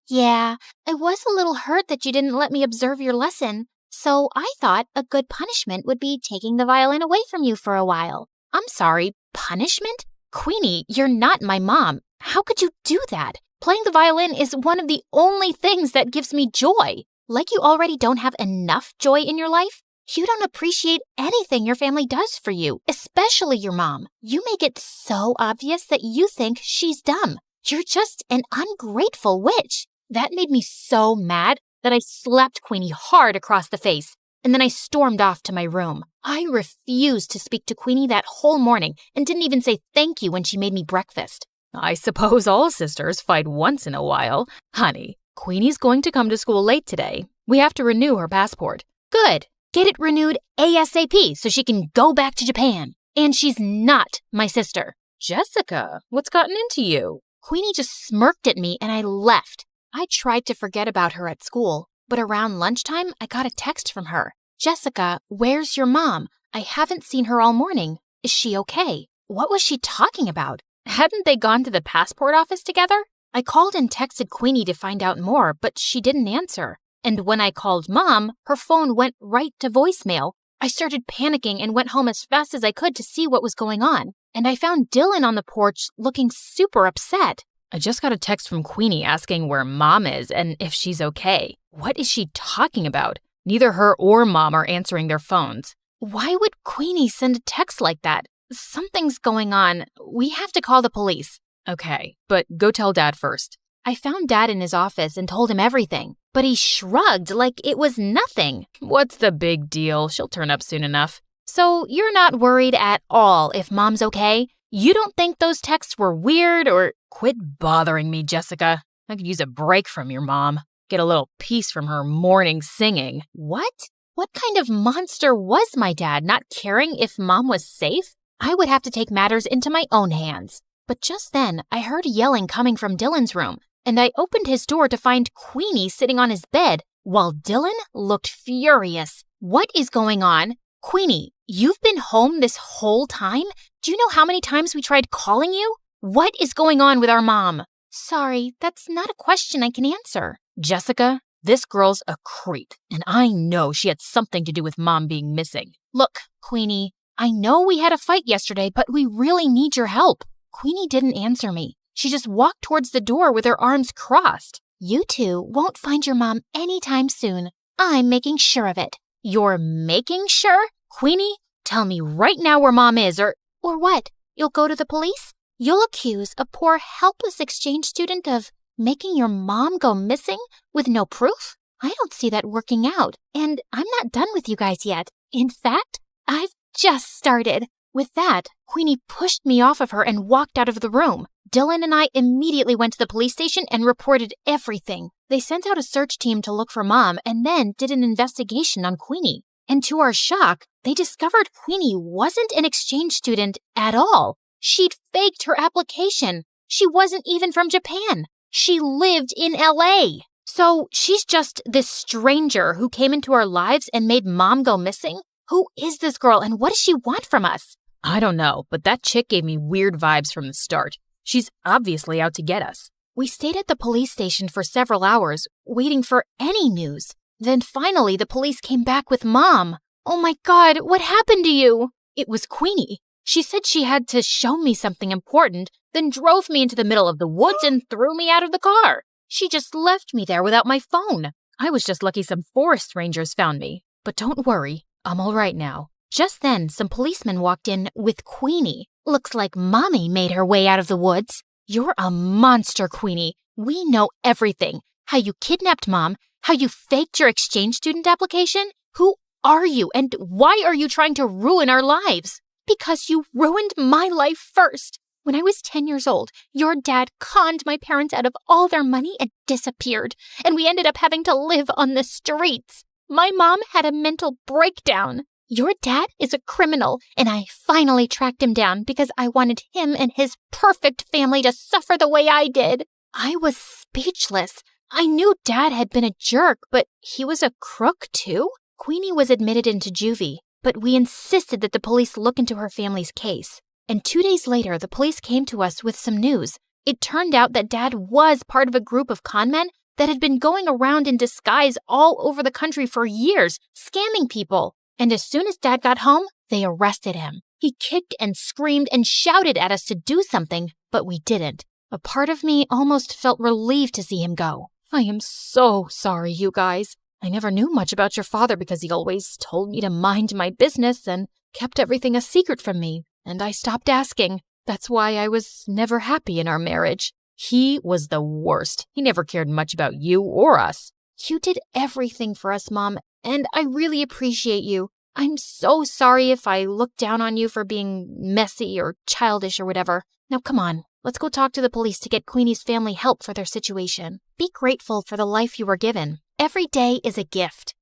Yeah. I was a little hurt that you didn't let me observe your lesson. So I thought a good punishment would be taking the violin away from you for a while. I'm sorry, punishment? Queenie, you're not my mom. How could you do that? Playing the violin is one of the only things that gives me joy. Like you already don't have enough joy in your life? You don't appreciate anything your family does for you, especially your mom. You make it so obvious that you think she's dumb. You're just an ungrateful witch. That made me so mad that I slapped Queenie hard across the face, and then I stormed off to my room. I refused to speak to Queenie that whole morning and didn't even say thank you when she made me breakfast. I suppose all sisters fight once in a while. Honey, Queenie's going to come to school late today. We have to renew her passport. Good. Get it renewed ASAP so she can go back to Japan. And she's not my sister. Jessica, what's gotten into you? Queenie just smirked at me and I left. I tried to forget about her at school, but around lunchtime, I got a text from her. Jessica, where's your mom? I haven't seen her all morning. Is she okay? What was she talking about? Hadn't they gone to the passport office together? I called and texted Queenie to find out more, but she didn't answer. And when I called Mom, her phone went right to voicemail. I started panicking and went home as fast as I could to see what was going on. And I found Dylan on the porch looking super upset. I just got a text from Queenie asking where Mom is and if she's okay. What is she talking about? Neither her or Mom are answering their phones. Why would Queenie send a text like that? Something's going on. We have to call the police. Okay, but go tell Dad first. I found Dad in his office and told him everything, but he shrugged like it was nothing. What's the big deal? She'll turn up soon enough. So you're not worried at all if Mom's okay? You don't think those texts were weird or... Quit bothering me, Jessica. I could use a break from your mom. Get a little peace from her morning singing. What? What kind of monster was my dad, not caring if Mom was safe? I would have to take matters into my own hands. But just then, I heard yelling coming from Dylan's room, and I opened his door to find Queenie sitting on his bed, while Dylan looked furious. What is going on? Queenie, you've been home this whole time? Do you know how many times we tried calling you? What is going on with our mom? Sorry, that's not a question I can answer. Jessica, this girl's a creep, and I know she had something to do with Mom being missing. Look, Queenie, I know we had a fight yesterday, but we really need your help. Queenie didn't answer me. She just walked towards the door with her arms crossed. You two won't find your mom anytime soon. I'm making sure of it. You're making sure? Queenie, tell me right now where Mom is, or what? You'll go to the police? You'll accuse a poor, helpless exchange student of making your mom go missing with no proof? I don't see that working out, and I'm not done with you guys yet. In fact, I've just started. With that, Queenie pushed me off of her and walked out of the room. Dylan and I immediately went to the police station and reported everything. They sent out a search team to look for Mom and then did an investigation on Queenie. And to our shock, they discovered Queenie wasn't an exchange student at all. She'd faked her application. She wasn't even from Japan. She lived in LA. So she's just this stranger who came into our lives and made Mom go missing? Who is this girl and what does she want from us? I don't know, but that chick gave me weird vibes from the start. She's obviously out to get us. We stayed at the police station for several hours, waiting for any news. Then finally the police came back with Mom. Oh my God, what happened to you? It was Queenie. She said she had to show me something important, then drove me into the middle of the woods and threw me out of the car. She just left me there without my phone. I was just lucky some forest rangers found me. But don't worry, I'm all right now. Just then, some policemen walked in with Queenie. Looks like Mommy made her way out of the woods. You're a monster, Queenie. We know everything. How you kidnapped Mom, how you faked your exchange student application. Who are you and why are you trying to ruin our lives? Because you ruined my life first. When I was 10 years old, your dad conned my parents out of all their money and disappeared, and we ended up having to live on the streets. My mom had a mental breakdown. Your dad is a criminal, and I finally tracked him down because I wanted him and his perfect family to suffer the way I did. I was speechless. I knew Dad had been a jerk, but he was a crook too? Queenie was admitted into juvie, but we insisted that the police look into her family's case. And 2 days later, the police came to us with some news. It turned out that Dad was part of a group of conmen that had been going around in disguise all over the country for years, scamming people. And as soon as Dad got home, they arrested him. He kicked and screamed and shouted at us to do something, but we didn't. A part of me almost felt relieved to see him go. I am so sorry, you guys. I never knew much about your father because he always told me to mind my business and kept everything a secret from me, and I stopped asking. That's why I was never happy in our marriage. He was the worst. He never cared much about you or us. You did everything for us, Mom, and I really appreciate you. I'm so sorry if I looked down on you for being messy or childish or whatever. Now come on, let's go talk to the police to get Queenie's family help for their situation. Be grateful for the life you were given. Every day is a gift.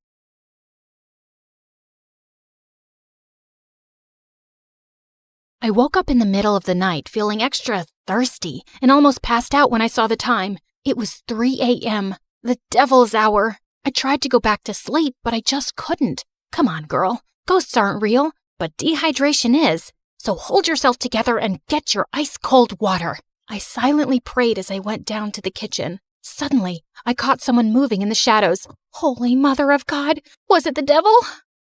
I woke up in the middle of the night feeling extra thirsty and almost passed out when I saw the time. It was 3 a.m., the devil's hour. I tried to go back to sleep, but I just couldn't. Come on, girl. Ghosts aren't real, but dehydration is. So hold yourself together and get your ice-cold water. I silently prayed as I went down to the kitchen. Suddenly, I caught someone moving in the shadows. Holy Mother of God! Was it the devil?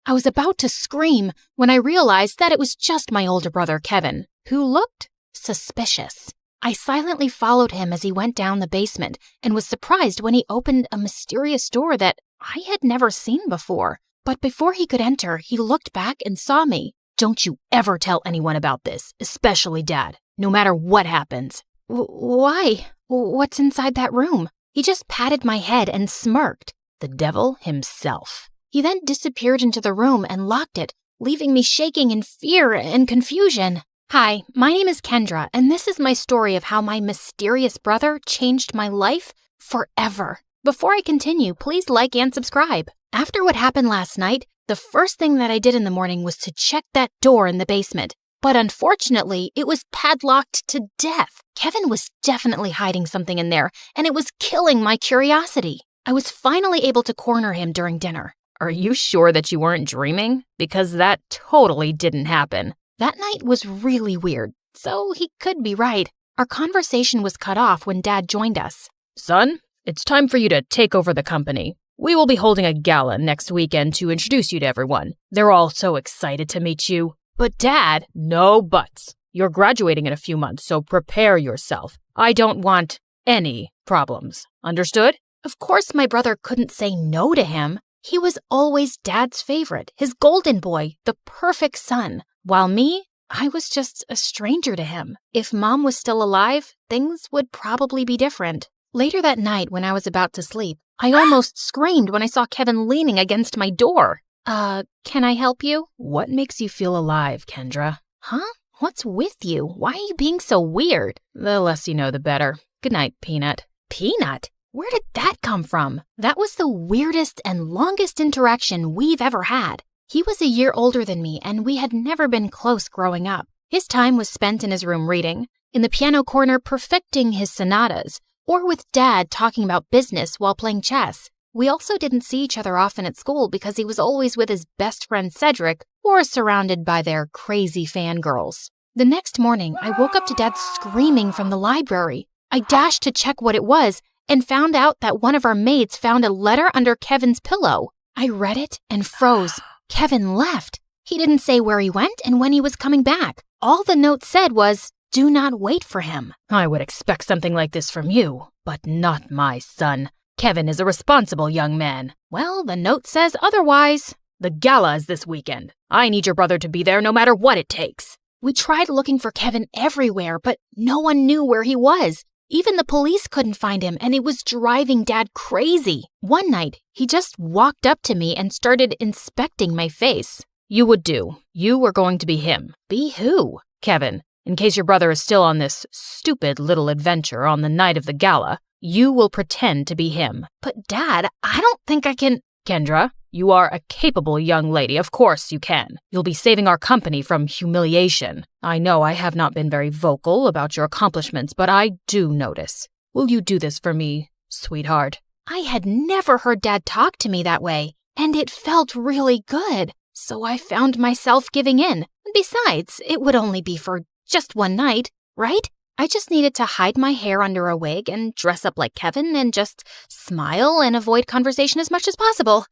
I was about to scream when I realized that it was just my older brother, Kevin, who looked suspicious. I silently followed him as he went down the basement and was surprised when he opened a mysterious door that I had never seen before. But before he could enter, he looked back and saw me. Don't you ever tell anyone about this, especially Dad, no matter what happens. Why? What's inside that room? He just patted my head and smirked. The devil himself. He then disappeared into the room and locked it, leaving me shaking in fear and confusion. Hi, my name is Kendra, and this is my story of how my mysterious brother changed my life forever. Before I continue, please like and subscribe. After what happened last night, the first thing that I did in the morning was to check that door in the basement. But unfortunately, it was padlocked to death. Kevin was definitely hiding something in there, and it was killing my curiosity. I was finally able to corner him during dinner. Are you sure that you weren't dreaming? Because that totally didn't happen. That night was really weird, so he could be right. Our conversation was cut off when Dad joined us. Son, it's time for you to take over the company. We will be holding a gala next weekend to introduce you to everyone. They're all so excited to meet you. But Dad, no buts. You're graduating in a few months, so prepare yourself. I don't want any problems. Understood? Of course my brother couldn't say no to him. He was always Dad's favorite, his golden boy, the perfect son. While me, I was just a stranger to him. If Mom was still alive, things would probably be different. Later that night, when I was about to sleep, I almost screamed when I saw Kevin leaning against my door. Can I help you? What makes you feel alive, Kendra? Huh? What's with you? Why are you being so weird? The less you know, the better. Good night, Peanut. Peanut? Where did that come from? That was the weirdest and longest interaction we've ever had. He was a year older than me, and we had never been close growing up. His time was spent in his room reading, in the piano corner perfecting his sonatas, or with Dad talking about business while playing chess. We also didn't see each other often at school because he was always with his best friend Cedric or surrounded by their crazy fangirls. The next morning, I woke up to Dad screaming from the library. I dashed to check what it was and found out that one of our maids found a letter under Kevin's pillow. I read it and froze. Kevin left. He didn't say where he went and when he was coming back. All the note said was, "Do not wait for him." I would expect something like this from you, but not my son. Kevin is a responsible young man. Well, the note says otherwise. The gala is this weekend. I need your brother to be there no matter what it takes. We tried looking for Kevin everywhere, but no one knew where he was. Even the police couldn't find him, and it was driving Dad crazy. One night, he just walked up to me and started inspecting my face. You would do. You were going to be him. Be who? Kevin. In case your brother is still on this stupid little adventure on the night of the gala, you will pretend to be him. But Dad, I don't think I can... Kendra, you are a capable young lady. Of course you can. You'll be saving our company from humiliation. I know I have not been very vocal about your accomplishments, but I do notice. Will you do this for me, sweetheart? I had never heard Dad talk to me that way, and it felt really good. So I found myself giving in. Besides, it would only be for just one night, right? I just needed to hide my hair under a wig and dress up like Kevin and just smile and avoid conversation as much as possible.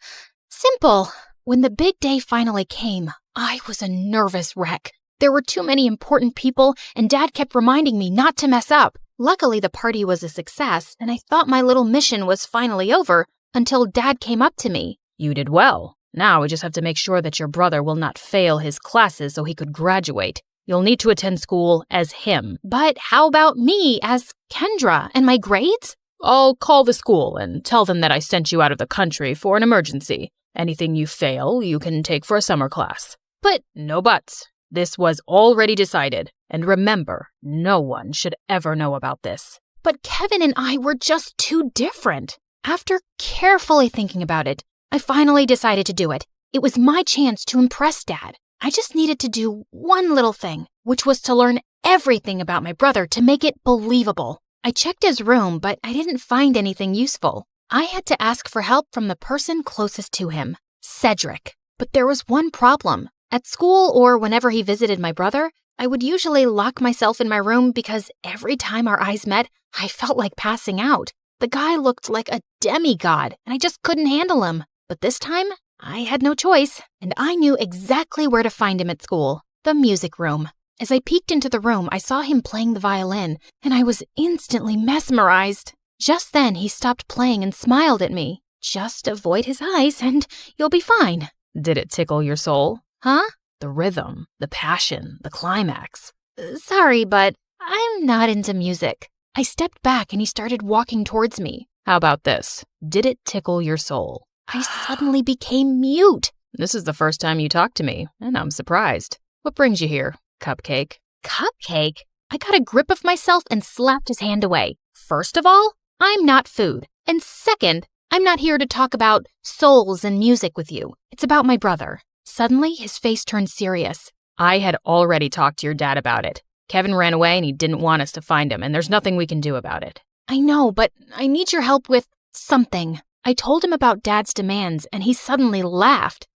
Simple. When the big day finally came, I was a nervous wreck. There were too many important people, and Dad kept reminding me not to mess up. Luckily, the party was a success, and I thought my little mission was finally over until Dad came up to me. You did well. Now we just have to make sure that your brother will not fail his classes so he could graduate. You'll need to attend school as him. But how about me as Kendra and my grades? I'll call the school and tell them that I sent you out of the country for an emergency. Anything you fail, you can take for a summer class. But no buts. This was already decided. And remember, no one should ever know about this. But Kevin and I were just too different. After carefully thinking about it, I finally decided to do it. It was my chance to impress Dad. I just needed to do one little thing, which was to learn everything about my brother to make it believable. I checked his room, but I didn't find anything useful. I had to ask for help from the person closest to him, Cedric. But there was one problem. At school or whenever he visited my brother, I would usually lock myself in my room because every time our eyes met, I felt like passing out. The guy looked like a demigod, and I just couldn't handle him. But this time, I had no choice, and I knew exactly where to find him at school, the music room. As I peeked into the room, I saw him playing the violin, and I was instantly mesmerized. Just then, he stopped playing and smiled at me. Just avoid his eyes, and you'll be fine. Did it tickle your soul? Huh? The rhythm, the passion, the climax. Sorry, but I'm not into music. I stepped back, and he started walking towards me. How about this? Did it tickle your soul? I suddenly became mute. This is the first time you talked to me, and I'm surprised. What brings you here, Cupcake? Cupcake? I got a grip of myself and slapped his hand away. First of all, I'm not food. And second, I'm not here to talk about souls and music with you. It's about my brother. Suddenly, his face turned serious. I had already talked to your dad about it. Kevin ran away and he didn't want us to find him, and there's nothing we can do about it. I know, but I need your help with something. I told him about Dad's demands, and he suddenly laughed.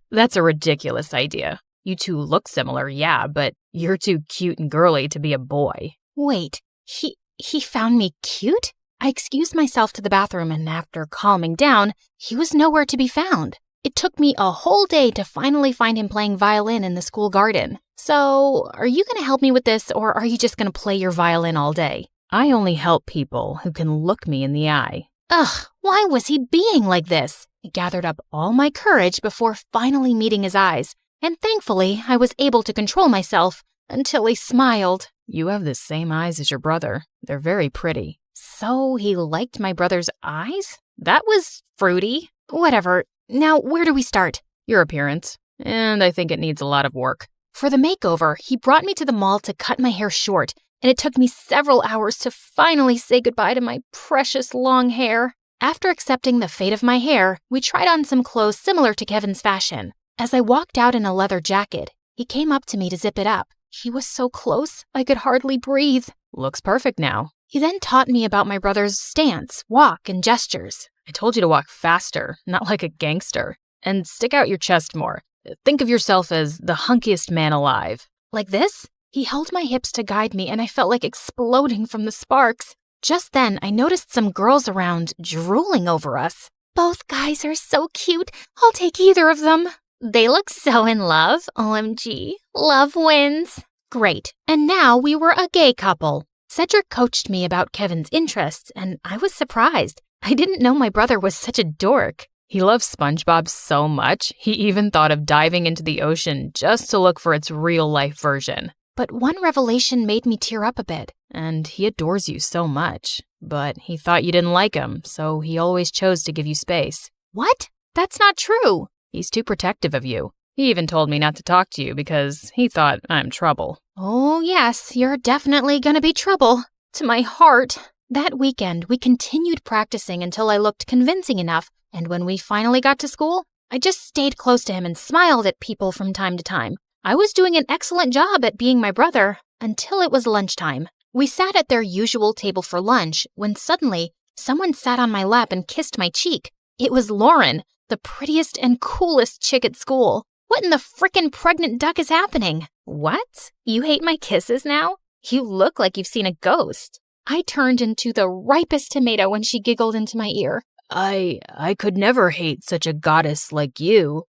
That's a ridiculous idea. You two look similar, yeah, but you're too cute and girly to be a boy. Wait, he found me cute? I excused myself to the bathroom, and after calming down, he was nowhere to be found. It took me a whole day to finally find him playing violin in the school garden. So, are you going to help me with this, or are you just going to play your violin all day? I only help people who can look me in the eye. Ugh, why was he being like this? I gathered up all my courage before finally meeting his eyes, and thankfully I was able to control myself until he smiled. You have the same eyes as your brother. They're very pretty. So he liked my brother's eyes? That was fruity. Whatever. Now, where do we start? Your appearance. And I think it needs a lot of work. For the makeover, he brought me to the mall to cut my hair short, and it took me several hours to finally say goodbye to my precious long hair. After accepting the fate of my hair, we tried on some clothes similar to Kevin's fashion. As I walked out in a leather jacket, he came up to me to zip it up. He was so close, I could hardly breathe. Looks perfect now. He then taught me about my brother's stance, walk, and gestures. I told you to walk faster, not like a gangster. And stick out your chest more. Think of yourself as the hunkiest man alive. Like this? He held my hips to guide me, and I felt like exploding from the sparks. Just then, I noticed some girls around drooling over us. Both guys are so cute. I'll take either of them. They look so in love. OMG. Love wins. Great. And now we were a gay couple. Cedric coached me about Kevin's interests, and I was surprised. I didn't know my brother was such a dork. He loves SpongeBob so much, he even thought of diving into the ocean just to look for its real-life version. But one revelation made me tear up a bit. And he adores you so much. But he thought you didn't like him, so he always chose to give you space. What? That's not true. He's too protective of you. He even told me not to talk to you because he thought I'm trouble. Oh, yes, you're definitely gonna be trouble. To my heart. That weekend, we continued practicing until I looked convincing enough, and when we finally got to school, I just stayed close to him and smiled at people from time to time. I was doing an excellent job at being my brother until it was lunchtime. We sat at their usual table for lunch when suddenly someone sat on my lap and kissed my cheek. It was Lauren, the prettiest and coolest chick at school. What in the frickin' pregnant duck is happening? What? You hate my kisses now? You look like you've seen a ghost. I turned into the ripest tomato when she giggled into my ear. I could never hate such a goddess like you.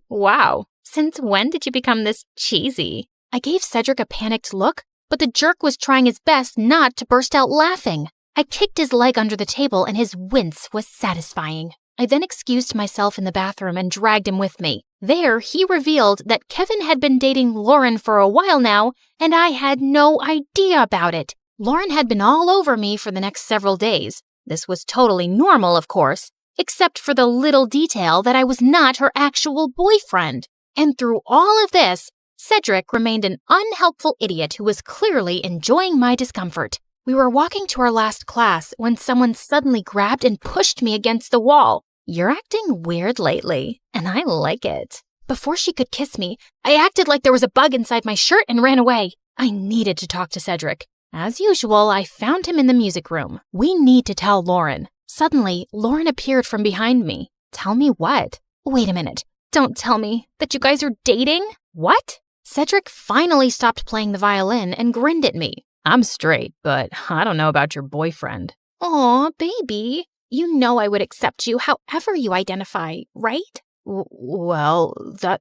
Wow. Since when did you become this cheesy? I gave Cedric a panicked look, but the jerk was trying his best not to burst out laughing. I kicked his leg under the table and his wince was satisfying. I then excused myself in the bathroom and dragged him with me. There, he revealed that Kevin had been dating Lauren for a while now, and I had no idea about it. Lauren had been all over me for the next several days. This was totally normal, of course, except for the little detail that I was not her actual boyfriend. And through all of this, Cedric remained an unhelpful idiot who was clearly enjoying my discomfort. We were walking to our last class when someone suddenly grabbed and pushed me against the wall. You're acting weird lately, and I like it. Before she could kiss me, I acted like there was a bug inside my shirt and ran away. I needed to talk to Cedric. As usual, I found him in the music room. We need to tell Lauren. Suddenly, Lauren appeared from behind me. Tell me what? Wait a minute. Don't tell me that you guys are dating? What? Cedric finally stopped playing the violin and grinned at me. I'm straight, but I don't know about your boyfriend. Aw, baby. You know I would accept you however you identify, right? Well,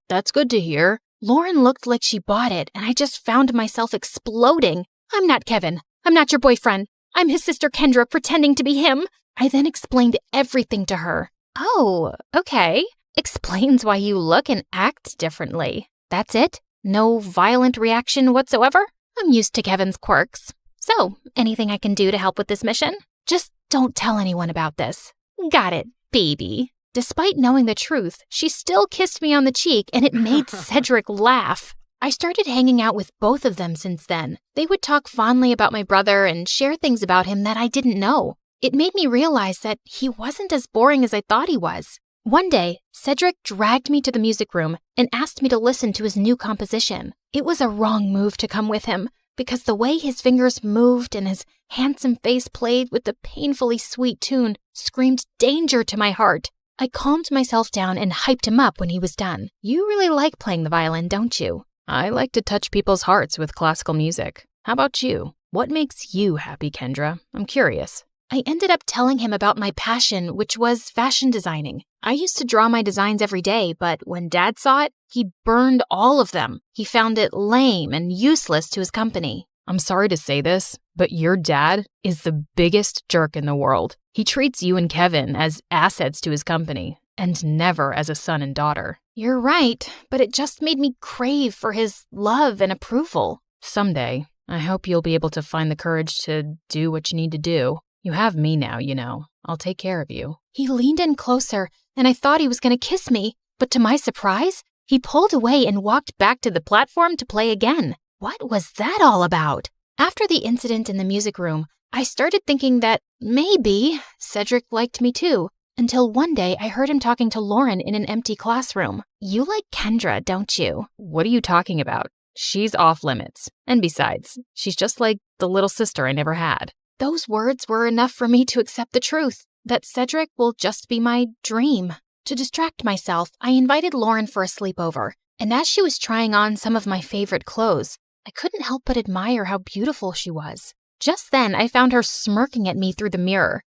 that's good to hear. Lauren looked like she bought it, and I just found myself exploding. I'm not Kevin. I'm not your boyfriend. I'm his sister Kendra pretending to be him. I then explained everything to her. Oh, okay. Explains why you look and act differently. That's it? No violent reaction whatsoever? I'm used to Kevin's quirks. So, anything I can do to help with this mission? Just don't tell anyone about this. Got it, baby. Despite knowing the truth, she still kissed me on the cheek and it made Cedric laugh. I started hanging out with both of them since then. They would talk fondly about my brother and share things about him that I didn't know. It made me realize that he wasn't as boring as I thought he was. One day, Cedric dragged me to the music room and asked me to listen to his new composition. It was a wrong move to come with him, because the way his fingers moved and his handsome face played with the painfully sweet tune screamed danger to my heart. I calmed myself down and hyped him up when he was done. You really like playing the violin, don't you? I like to touch people's hearts with classical music. How about you? What makes you happy, Kendra? I'm curious. I ended up telling him about my passion, which was fashion designing. I used to draw my designs every day, but when Dad saw it, he burned all of them. He found it lame and useless to his company. I'm sorry to say this, but your dad is the biggest jerk in the world. He treats you and Kevin as assets to his company, and never as a son and daughter. You're right, but it just made me crave for his love and approval. Someday, I hope you'll be able to find the courage to do what you need to do. You have me now, you know. I'll take care of you. He leaned in closer, and I thought he was going to kiss me, but to my surprise, he pulled away and walked back to the platform to play again. What was that all about? After the incident in the music room, I started thinking that maybe Cedric liked me too, until one day I heard him talking to Lauren in an empty classroom. You like Kendra, don't you? What are you talking about? She's off limits. And besides, she's just like the little sister I never had. Those words were enough for me to accept the truth, that Cedric will just be my dream. To distract myself, I invited Lauren for a sleepover, and as she was trying on some of my favorite clothes, I couldn't help but admire how beautiful she was. Just then, I found her smirking at me through the mirror.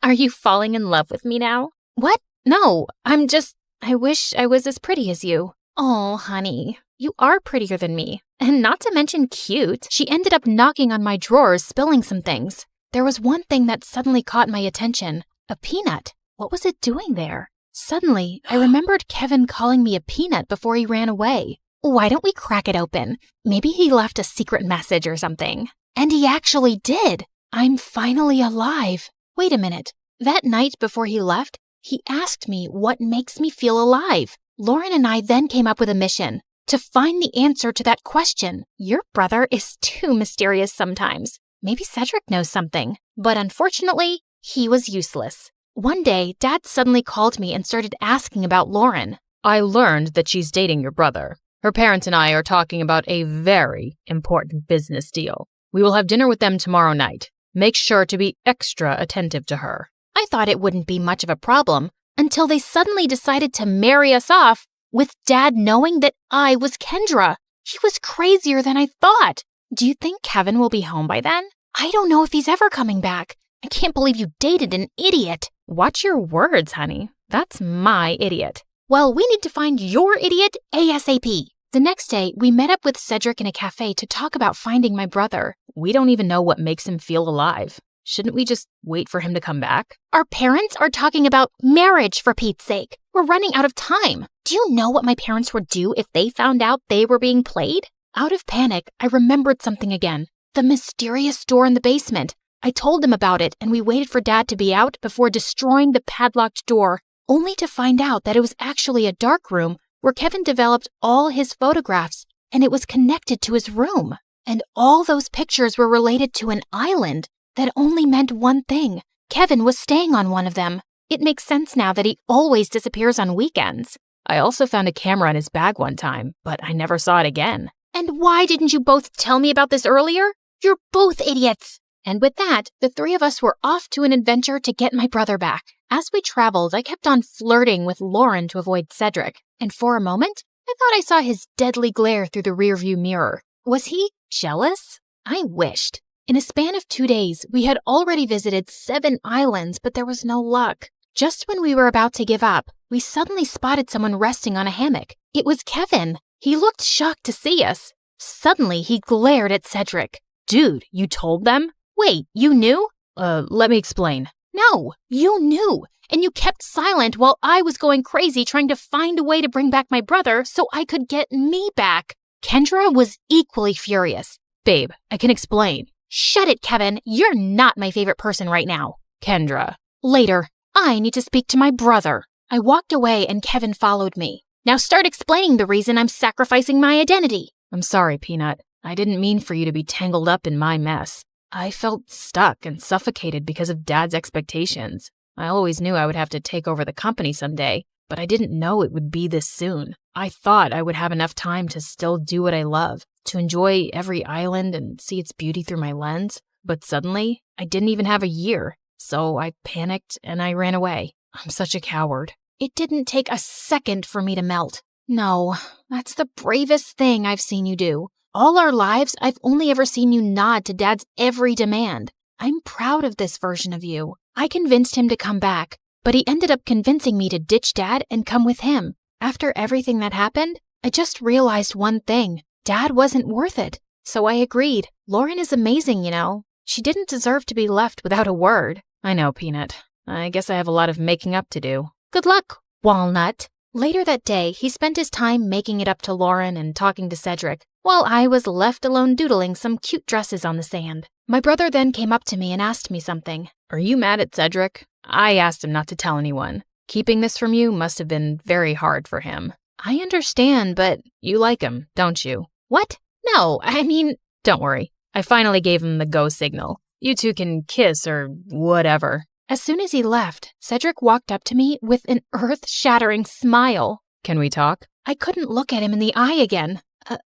Are you falling in love with me now? What? No, I wish I was as pretty as you. Oh, honey, you are prettier than me, and not to mention cute. She ended up knocking on my drawers, spilling some things. There was one thing that suddenly caught my attention. A peanut. What was it doing there? Suddenly, I remembered Kevin calling me a peanut before he ran away. Why don't we crack it open? Maybe he left a secret message or something. And he actually did. I'm finally alive. Wait a minute. That night before he left, he asked me what makes me feel alive. Lauren and I then came up with a mission. to find the answer to that question. Your brother is too mysterious sometimes. Maybe Cedric knows something. But unfortunately, he was useless. One day, Dad suddenly called me and started asking about Lauren. I learned that she's dating your brother. Her parents and I are talking about a very important business deal. We will have dinner with them tomorrow night. Make sure to be extra attentive to her. I thought it wouldn't be much of a problem until they suddenly decided to marry us off with Dad knowing that I was Kendra. He was crazier than I thought. Do you think Kevin will be home by then? I don't know if he's ever coming back. I can't believe you dated an idiot. Watch your words, honey. That's my idiot. Well, we need to find your idiot ASAP. The next day, we met up with Cedric in a cafe to talk about finding my brother. We don't even know what makes him feel alive. Shouldn't we just wait for him to come back? Our parents are talking about marriage, for Pete's sake. We're running out of time. Do you know what my parents would do if they found out they were being played? Out of panic, I remembered something again. The mysterious door in the basement. I told them about it, and we waited for Dad to be out before destroying the padlocked door, only to find out that it was actually a dark room where Kevin developed all his photographs, and it was connected to his room. And all those pictures were related to an island that only meant one thing. Kevin was staying on one of them. It makes sense now that he always disappears on weekends. I also found a camera in his bag one time, but I never saw it again. And why didn't you both tell me about this earlier? You're both idiots. And with that, the three of us were off to an adventure to get my brother back. As we traveled, I kept on flirting with Lauren to avoid Cedric. And for a moment, I thought I saw his deadly glare through the rearview mirror. Was he jealous? I wished. In a span of 2 days, we had already visited 7 islands, but there was no luck. Just when we were about to give up, we suddenly spotted someone resting on a hammock. It was Kevin. He looked shocked to see us. Suddenly, he glared at Cedric. Dude, you told them? Wait, you knew? Let me explain. No, you knew. And you kept silent while I was going crazy trying to find a way to bring back my brother so I could get me back. Kendra was equally furious. Babe, I can explain. Shut it, Kevin. You're not my favorite person right now. Kendra. Later. I need to speak to my brother. I walked away and Kevin followed me. Now start explaining the reason I'm sacrificing my identity. I'm sorry, Peanut. I didn't mean for you to be tangled up in my mess. I felt stuck and suffocated because of Dad's expectations. I always knew I would have to take over the company someday, but I didn't know it would be this soon. I thought I would have enough time to still do what I love, to enjoy every island and see its beauty through my lens. But suddenly, I didn't even have a year, so I panicked and I ran away. I'm such a coward. It didn't take a second for me to melt. No, that's the bravest thing I've seen you do. All our lives, I've only ever seen you nod to Dad's every demand. I'm proud of this version of you. I convinced him to come back, but he ended up convincing me to ditch Dad and come with him. After everything that happened, I just realized one thing. Dad wasn't worth it. So I agreed. Lauren is amazing, you know. She didn't deserve to be left without a word. I know, Peanut. I guess I have a lot of making up to do. Good luck, Walnut. Later that day, he spent his time making it up to Lauren and talking to Cedric, while I was left alone doodling some cute dresses on the sand. My brother then came up to me and asked me something. Are you mad at Cedric? I asked him not to tell anyone. Keeping this from you must have been very hard for him. I understand, but... You like him, don't you? What? No, I mean... Don't worry. I finally gave him the go signal. You two can kiss or whatever. As soon as he left, Cedric walked up to me with an earth-shattering smile. Can we talk? I couldn't look at him in the eye again.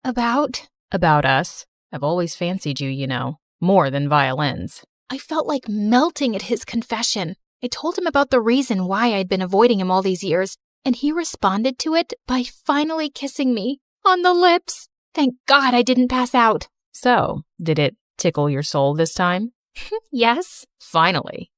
About? About us. I've always fancied you, you know. More than violins. I felt like melting at his confession. I told him about the reason why I'd been avoiding him all these years, and he responded to it by finally kissing me on the lips. Thank God I didn't pass out. So, did it tickle your soul this time? Yes. Finally.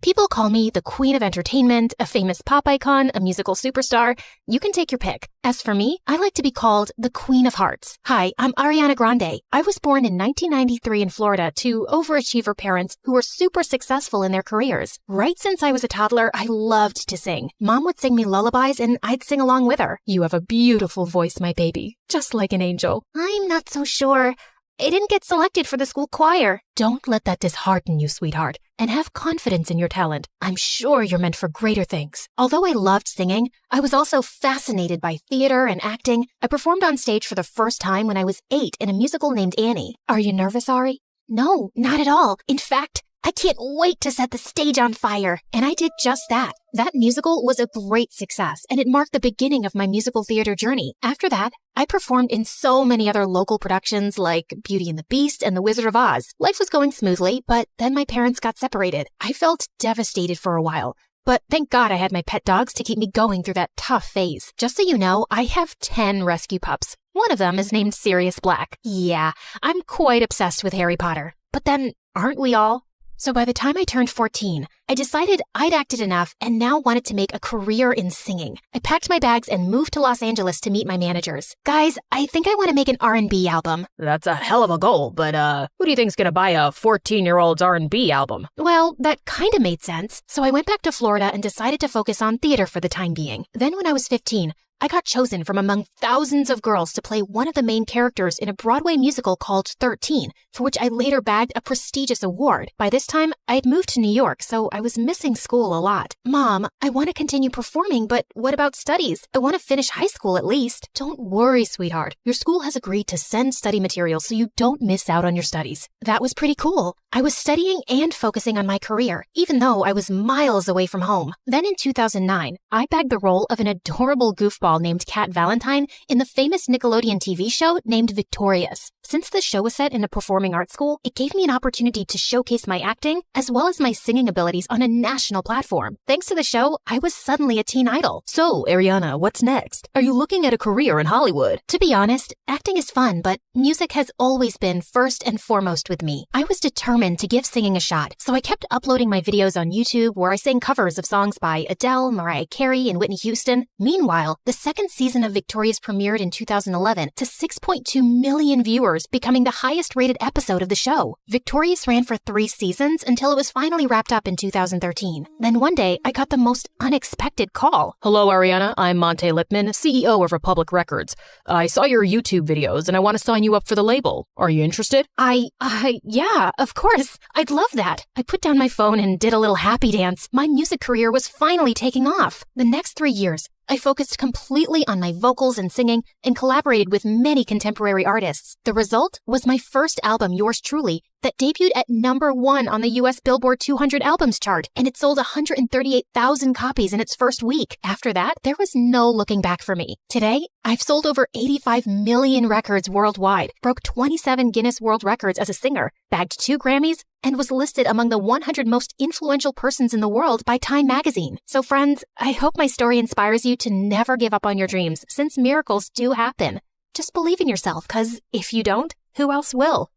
People call me the queen of entertainment, a famous pop icon, a musical superstar. You can take your pick. As for me, I like to be called the Queen of Hearts. Hi, I'm Ariana Grande. I was born in 1993 in Florida to overachiever parents who were super successful in their careers. Right since I was a toddler, I loved to sing. Mom would sing me lullabies and I'd sing along with her. You have a beautiful voice, my baby, just like an angel. I'm not so sure. I didn't get selected for the school choir. Don't let that dishearten you, sweetheart, and have confidence in your talent. I'm sure you're meant for greater things. Although I loved singing, I was also fascinated by theater and acting. I performed on stage for the first time when I was 8 in a musical named Annie. Are you nervous, Ari? No, not at all. In fact, I can't wait to set the stage on fire. And I did just that. That musical was a great success, and it marked the beginning of my musical theater journey. After that, I performed in so many other local productions like Beauty and the Beast and The Wizard of Oz. Life was going smoothly, but then my parents got separated. I felt devastated for a while. But thank God I had my pet dogs to keep me going through that tough phase. Just so you know, I have 10 rescue pups. One of them is named Sirius Black. Yeah, I'm quite obsessed with Harry Potter. But then, aren't we all? So by the time I turned 14, I decided I'd acted enough and now wanted to make a career in singing. I packed my bags and moved to Los Angeles to meet my managers. Guys, I think I want to make an R&B album. That's a hell of a goal, but who do you think's gonna buy a 14-year-old's R&B album? Well, that kind of made sense. So I went back to Florida and decided to focus on theater for the time being. Then when I was 15, I got chosen from among thousands of girls to play one of the main characters in a Broadway musical called 13, for which I later bagged a prestigious award. By this time, I had moved to New York, so I was missing school a lot. Mom, I want to continue performing, but what about studies? I want to finish high school at least. Don't worry, sweetheart. Your school has agreed to send study materials so you don't miss out on your studies. That was pretty cool. I was studying and focusing on my career, even though I was miles away from home. Then in 2009, I bagged the role of an adorable goofball named Cat Valentine in the famous Nickelodeon TV show named Victorious. Since the show was set in a performing arts school, it gave me an opportunity to showcase my acting as well as my singing abilities on a national platform. Thanks to the show, I was suddenly a teen idol. So, Ariana, what's next? Are you looking at a career in Hollywood? To be honest, acting is fun, but music has always been first and foremost with me. I was determined to give singing a shot, so I kept uploading my videos on YouTube where I sang covers of songs by Adele, Mariah Carey, and Whitney Houston. Meanwhile, the second season of Victorious premiered in 2011 to 6.2 million viewers, becoming the highest rated episode of the show. Victorious ran for 3 seasons until it was finally wrapped up in 2013. Then one day, I got the most unexpected call. Hello, Ariana. I'm Monte Lipman, CEO of Republic Records. I saw your YouTube videos and I want to sign you up for the label. Are you interested? Yeah, of course. I'd love that. I put down my phone and did a little happy dance. My music career was finally taking off. The next 3 years, I focused completely on my vocals and singing and collaborated with many contemporary artists. The result was my first album, Yours Truly, that debuted at #1 on the US Billboard 200 albums chart, and it sold 138,000 copies in its first week. After that, there was no looking back for me. Today, I've sold over 85 million records worldwide, broke 27 Guinness World Records as a singer, bagged 2 Grammys, and was listed among the 100 most influential persons in the world by Time magazine. So friends, I hope my story inspires you to never give up on your dreams, since miracles do happen. Just believe in yourself, because if you don't, who else will?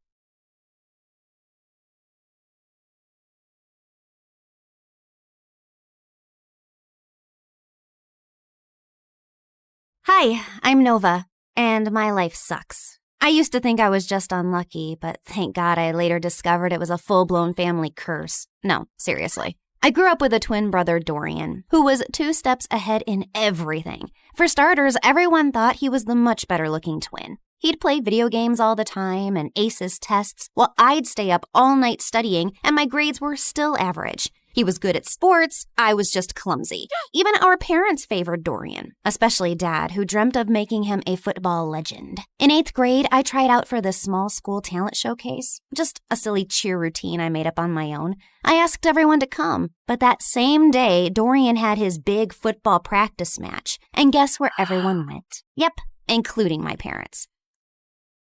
Hi, I'm Nova, and my life sucks. I used to think I was just unlucky, but thank God I later discovered it was a full-blown family curse. No, seriously. I grew up with a twin brother, Dorian, who was 2 steps ahead in everything. For starters, everyone thought he was the much better-looking twin. He'd play video games all the time and ace his tests, while I'd stay up all night studying, and my grades were still average. He was good at sports, I was just clumsy. Even our parents favored Dorian, especially Dad, who dreamt of making him a football legend. In 8th grade, I tried out for the small school talent showcase, just a silly cheer routine I made up on my own. I asked everyone to come, but that same day, Dorian had his big football practice match, and guess where everyone went? Yep, including my parents.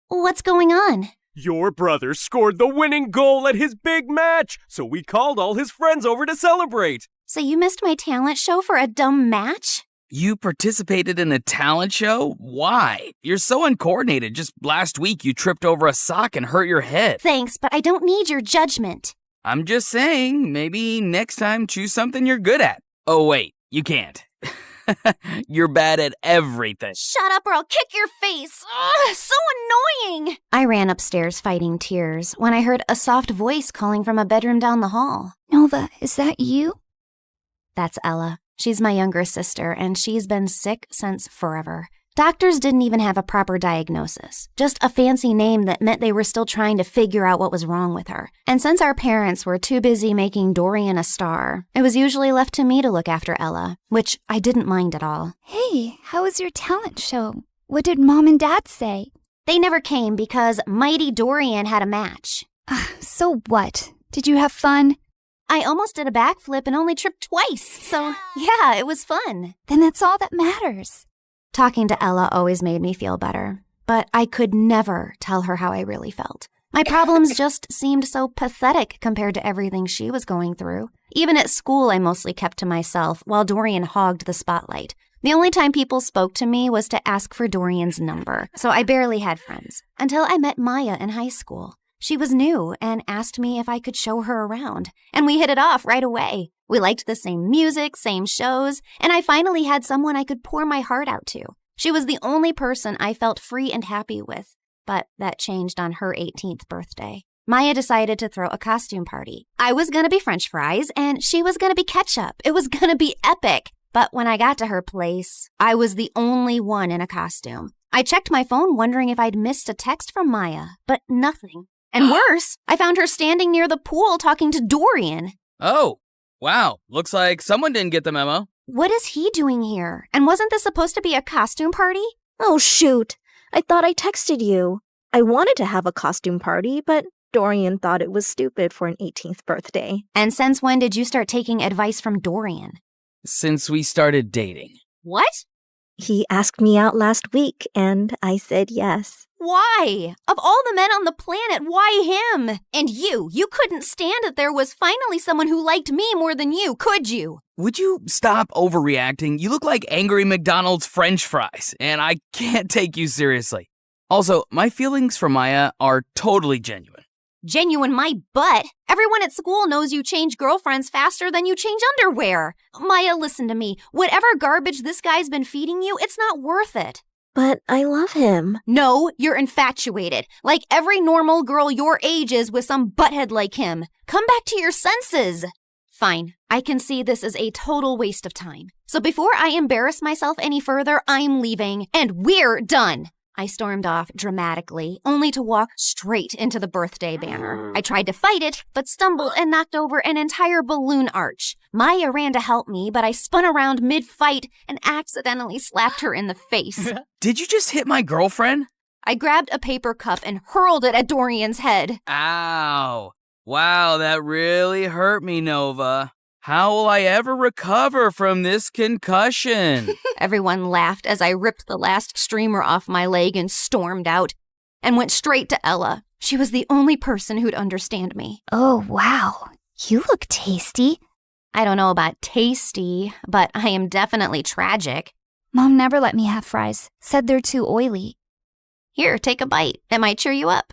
What's going on? Your brother scored the winning goal at his big match, so we called all his friends over to celebrate. So you missed my talent show for a dumb match? You participated in a talent show? Why? You're so uncoordinated. Just last week you tripped over a sock and hurt your head. Thanks, but I don't need your judgment. I'm just saying, maybe next time choose something you're good at. Oh wait, you can't. You're bad at everything. Shut up or I'll kick your face. Ugh, so annoying. I ran upstairs fighting tears when I heard a soft voice calling from a bedroom down the hall. Nova, is that you? That's Ella. She's my younger sister, and she's been sick since forever. Doctors didn't even have a proper diagnosis, just a fancy name that meant they were still trying to figure out what was wrong with her. And since our parents were too busy making Dorian a star, it was usually left to me to look after Ella, which I didn't mind at all. Hey, how was your talent show? What did Mom and Dad say? They never came because Mighty Dorian had a match. So what? Did you have fun? I almost did a backflip and only tripped twice, so yeah, it was fun. Then that's all that matters. Talking to Ella always made me feel better, but I could never tell her how I really felt. My problems just seemed so pathetic compared to everything she was going through. Even at school, I mostly kept to myself while Dorian hogged the spotlight. The only time people spoke to me was to ask for Dorian's number, so I barely had friends. Until I met Maya in high school. She was new and asked me if I could show her around, and we hit it off right away. We liked the same music, same shows, and I finally had someone I could pour my heart out to. She was the only person I felt free and happy with, but that changed on her 18th birthday. Maya decided to throw a costume party. I was gonna be French fries, and she was gonna be ketchup. It was gonna be epic. But when I got to her place, I was the only one in a costume. I checked my phone wondering if I'd missed a text from Maya, but nothing. And worse, I found her standing near the pool talking to Dorian. Oh, wow. Looks like someone didn't get the memo. What is he doing here? And wasn't this supposed to be a costume party? Oh, shoot. I thought I texted you. I wanted to have a costume party, but Dorian thought it was stupid for an 18th birthday. And since when did you start taking advice from Dorian? Since we started dating. What? He asked me out last week, and I said yes. Why? Of all the men on the planet, why him? And you couldn't stand that there was finally someone who liked me more than you, could you? Would you stop overreacting? You look like angry McDonald's French fries, and I can't take you seriously. Also, my feelings for Maya are totally genuine. Genuine my butt. Everyone at school knows you change girlfriends faster than you change underwear. Maya, listen to me. Whatever garbage this guy's been feeding you, it's not worth it. But I love him. No, you're infatuated. Like every normal girl your age is with some butthead like him. Come back to your senses. Fine, I can see this is a total waste of time. So before I embarrass myself any further, I'm leaving, and we're done. I stormed off dramatically, only to walk straight into the birthday banner. I tried to fight it, but stumbled and knocked over an entire balloon arch. Maya ran to help me, but I spun around mid-fight and accidentally slapped her in the face. Did you just hit my girlfriend? I grabbed a paper cup and hurled it at Dorian's head. Ow. Wow, that really hurt me, Nova. How will I ever recover from this concussion? Everyone laughed as I ripped the last streamer off my leg and stormed out, and went straight to Ella. She was the only person who'd understand me. Oh, wow. You look tasty. I don't know about tasty, but I am definitely tragic. Mom never let me have fries. Said they're too oily. Here, take a bite. It might cheer you up.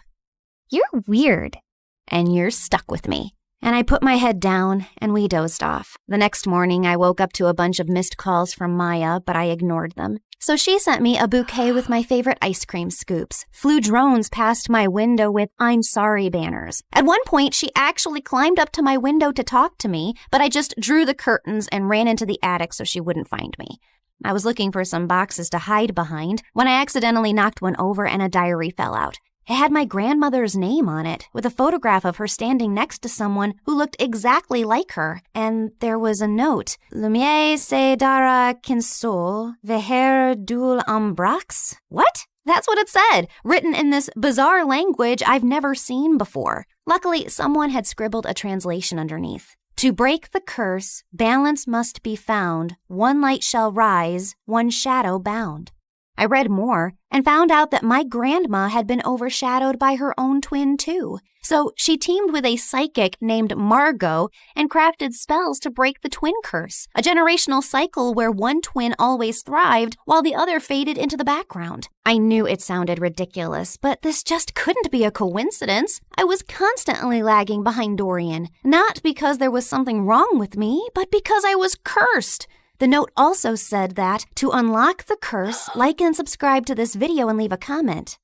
You're weird. And you're stuck with me. And I put my head down, and we dozed off. The next morning, I woke up to a bunch of missed calls from Maya, but I ignored them. So she sent me a bouquet with my favorite ice cream scoops, flew drones past my window with "I'm sorry" banners. At one point, she actually climbed up to my window to talk to me, but I just drew the curtains and ran into the attic so she wouldn't find me. I was looking for some boxes to hide behind when I accidentally knocked one over and a diary fell out. It had my grandmother's name on it, with a photograph of her standing next to someone who looked exactly like her. And there was a note. Lumiere se dara kinsol, veher dul ambrax? What? That's what it said, written in this bizarre language I've never seen before. Luckily, someone had scribbled a translation underneath. To break the curse, balance must be found. One light shall rise, one shadow bound. I read more and found out that my grandma had been overshadowed by her own twin, too. So she teamed with a psychic named Margot and crafted spells to break the twin curse, a generational cycle where one twin always thrived while the other faded into the background. I knew it sounded ridiculous, but this just couldn't be a coincidence. I was constantly lagging behind Dorian, not because there was something wrong with me, but because I was cursed. The note also said that to unlock the curse, like and subscribe to this video and leave a comment.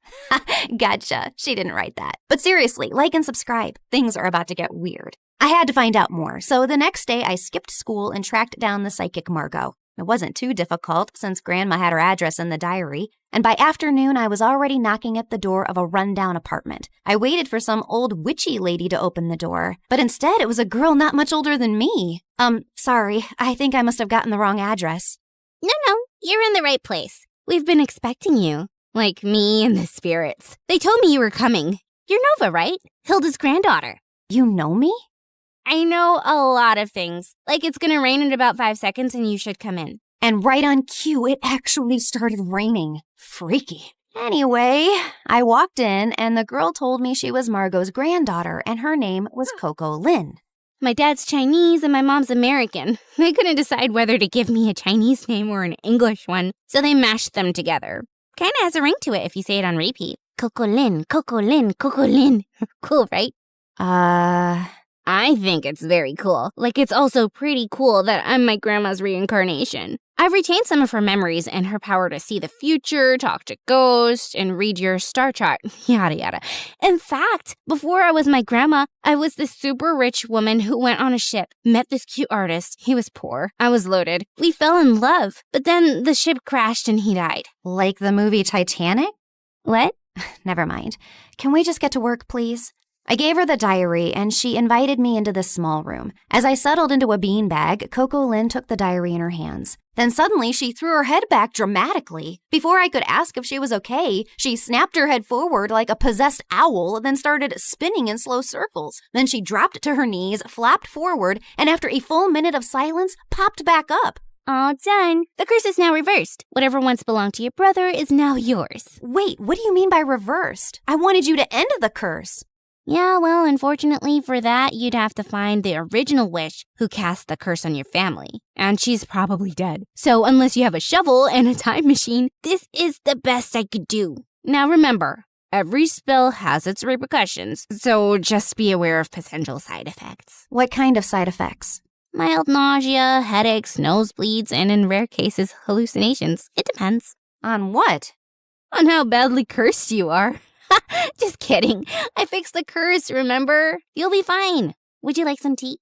Gotcha. She didn't write that. But seriously, like and subscribe. Things are about to get weird. I had to find out more, so the next day I skipped school and tracked down the psychic Margot. It wasn't too difficult since Grandma had her address in the diary, and by afternoon I was already knocking at the door of a rundown apartment. I waited for some old witchy lady to open the door, but instead it was a girl not much older than me. Sorry, I think I must have gotten the wrong address. No, you're in the right place. We've been expecting you. Like me and the spirits. They told me you were coming. You're Nova, right? Hilda's granddaughter. You know me? I know a lot of things. Like it's gonna rain in about 5 seconds and you should come in. And right on cue, it actually started raining. Freaky. Anyway, I walked in and the girl told me she was Margot's granddaughter and her name was Coco Lin. My dad's Chinese and my mom's American. They couldn't decide whether to give me a Chinese name or an English one, so they mashed them together. Kinda has a ring to it if you say it on repeat. Coco Lin, Coco Lin, Coco Lin. Cool, right? I think it's very cool. Like, it's also pretty cool that I'm my grandma's reincarnation. I've retained some of her memories and her power to see the future, talk to ghosts, and read your star chart, yada yada. In fact, before I was my grandma, I was this super rich woman who went on a ship, met this cute artist. He was poor. I was loaded. We fell in love, but then the ship crashed and he died. Like the movie Titanic? What? Never mind. Can we just get to work, please? I gave her the diary, and she invited me into this small room. As I settled into a beanbag, Coco Lin took the diary in her hands. Then suddenly, she threw her head back dramatically. Before I could ask if she was okay, she snapped her head forward like a possessed owl, then started spinning in slow circles. Then she dropped to her knees, flapped forward, and after a full minute of silence, popped back up. All done. The curse is now reversed. Whatever once belonged to your brother is now yours. Wait, what do you mean by reversed? I wanted you to end the curse. Yeah, well, unfortunately for that, you'd have to find the original witch who cast the curse on your family. And she's probably dead. So unless you have a shovel and a time machine, this is the best I could do. Now remember, every spell has its repercussions, so just be aware of potential side effects. What kind of side effects? Mild nausea, headaches, nosebleeds, and in rare cases, hallucinations. It depends. On what? On how badly cursed you are. Just kidding. I fixed the curse, remember? You'll be fine. Would you like some tea?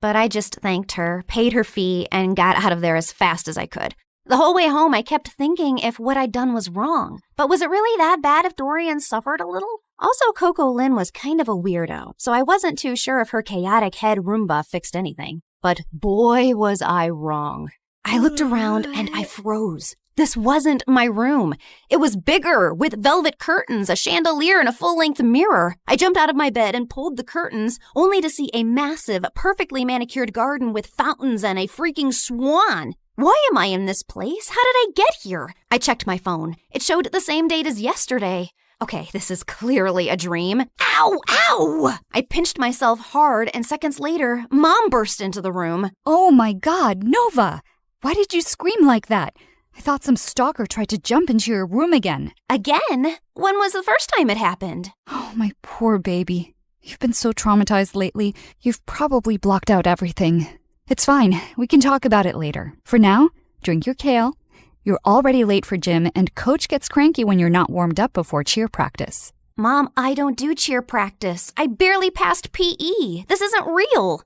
But I just thanked her, paid her fee, and got out of there as fast as I could. The whole way home, I kept thinking if what I'd done was wrong. But was it really that bad if Dorian suffered a little? Also, Coco Lin was kind of a weirdo, so I wasn't too sure if her chaotic head Roomba fixed anything. But boy, was I wrong. I looked around and I froze. This wasn't my room. It was bigger, with velvet curtains, a chandelier, and a full-length mirror. I jumped out of my bed and pulled the curtains, only to see a massive, perfectly manicured garden with fountains and a freaking swan. Why am I in this place? How did I get here? I checked my phone. It showed the same date as yesterday. Okay, this is clearly a dream. Ow! Ow! I pinched myself hard, and seconds later, Mom burst into the room. Oh my God, Nova! Why did you scream like that? I thought some stalker tried to jump into your room again. Again? When was the first time it happened? Oh, my poor baby. You've been so traumatized lately, you've probably blocked out everything. It's fine. We can talk about it later. For now, drink your kale. You're already late for gym, and Coach gets cranky when you're not warmed up before cheer practice. Mom, I don't do cheer practice. I barely passed PE. This isn't real.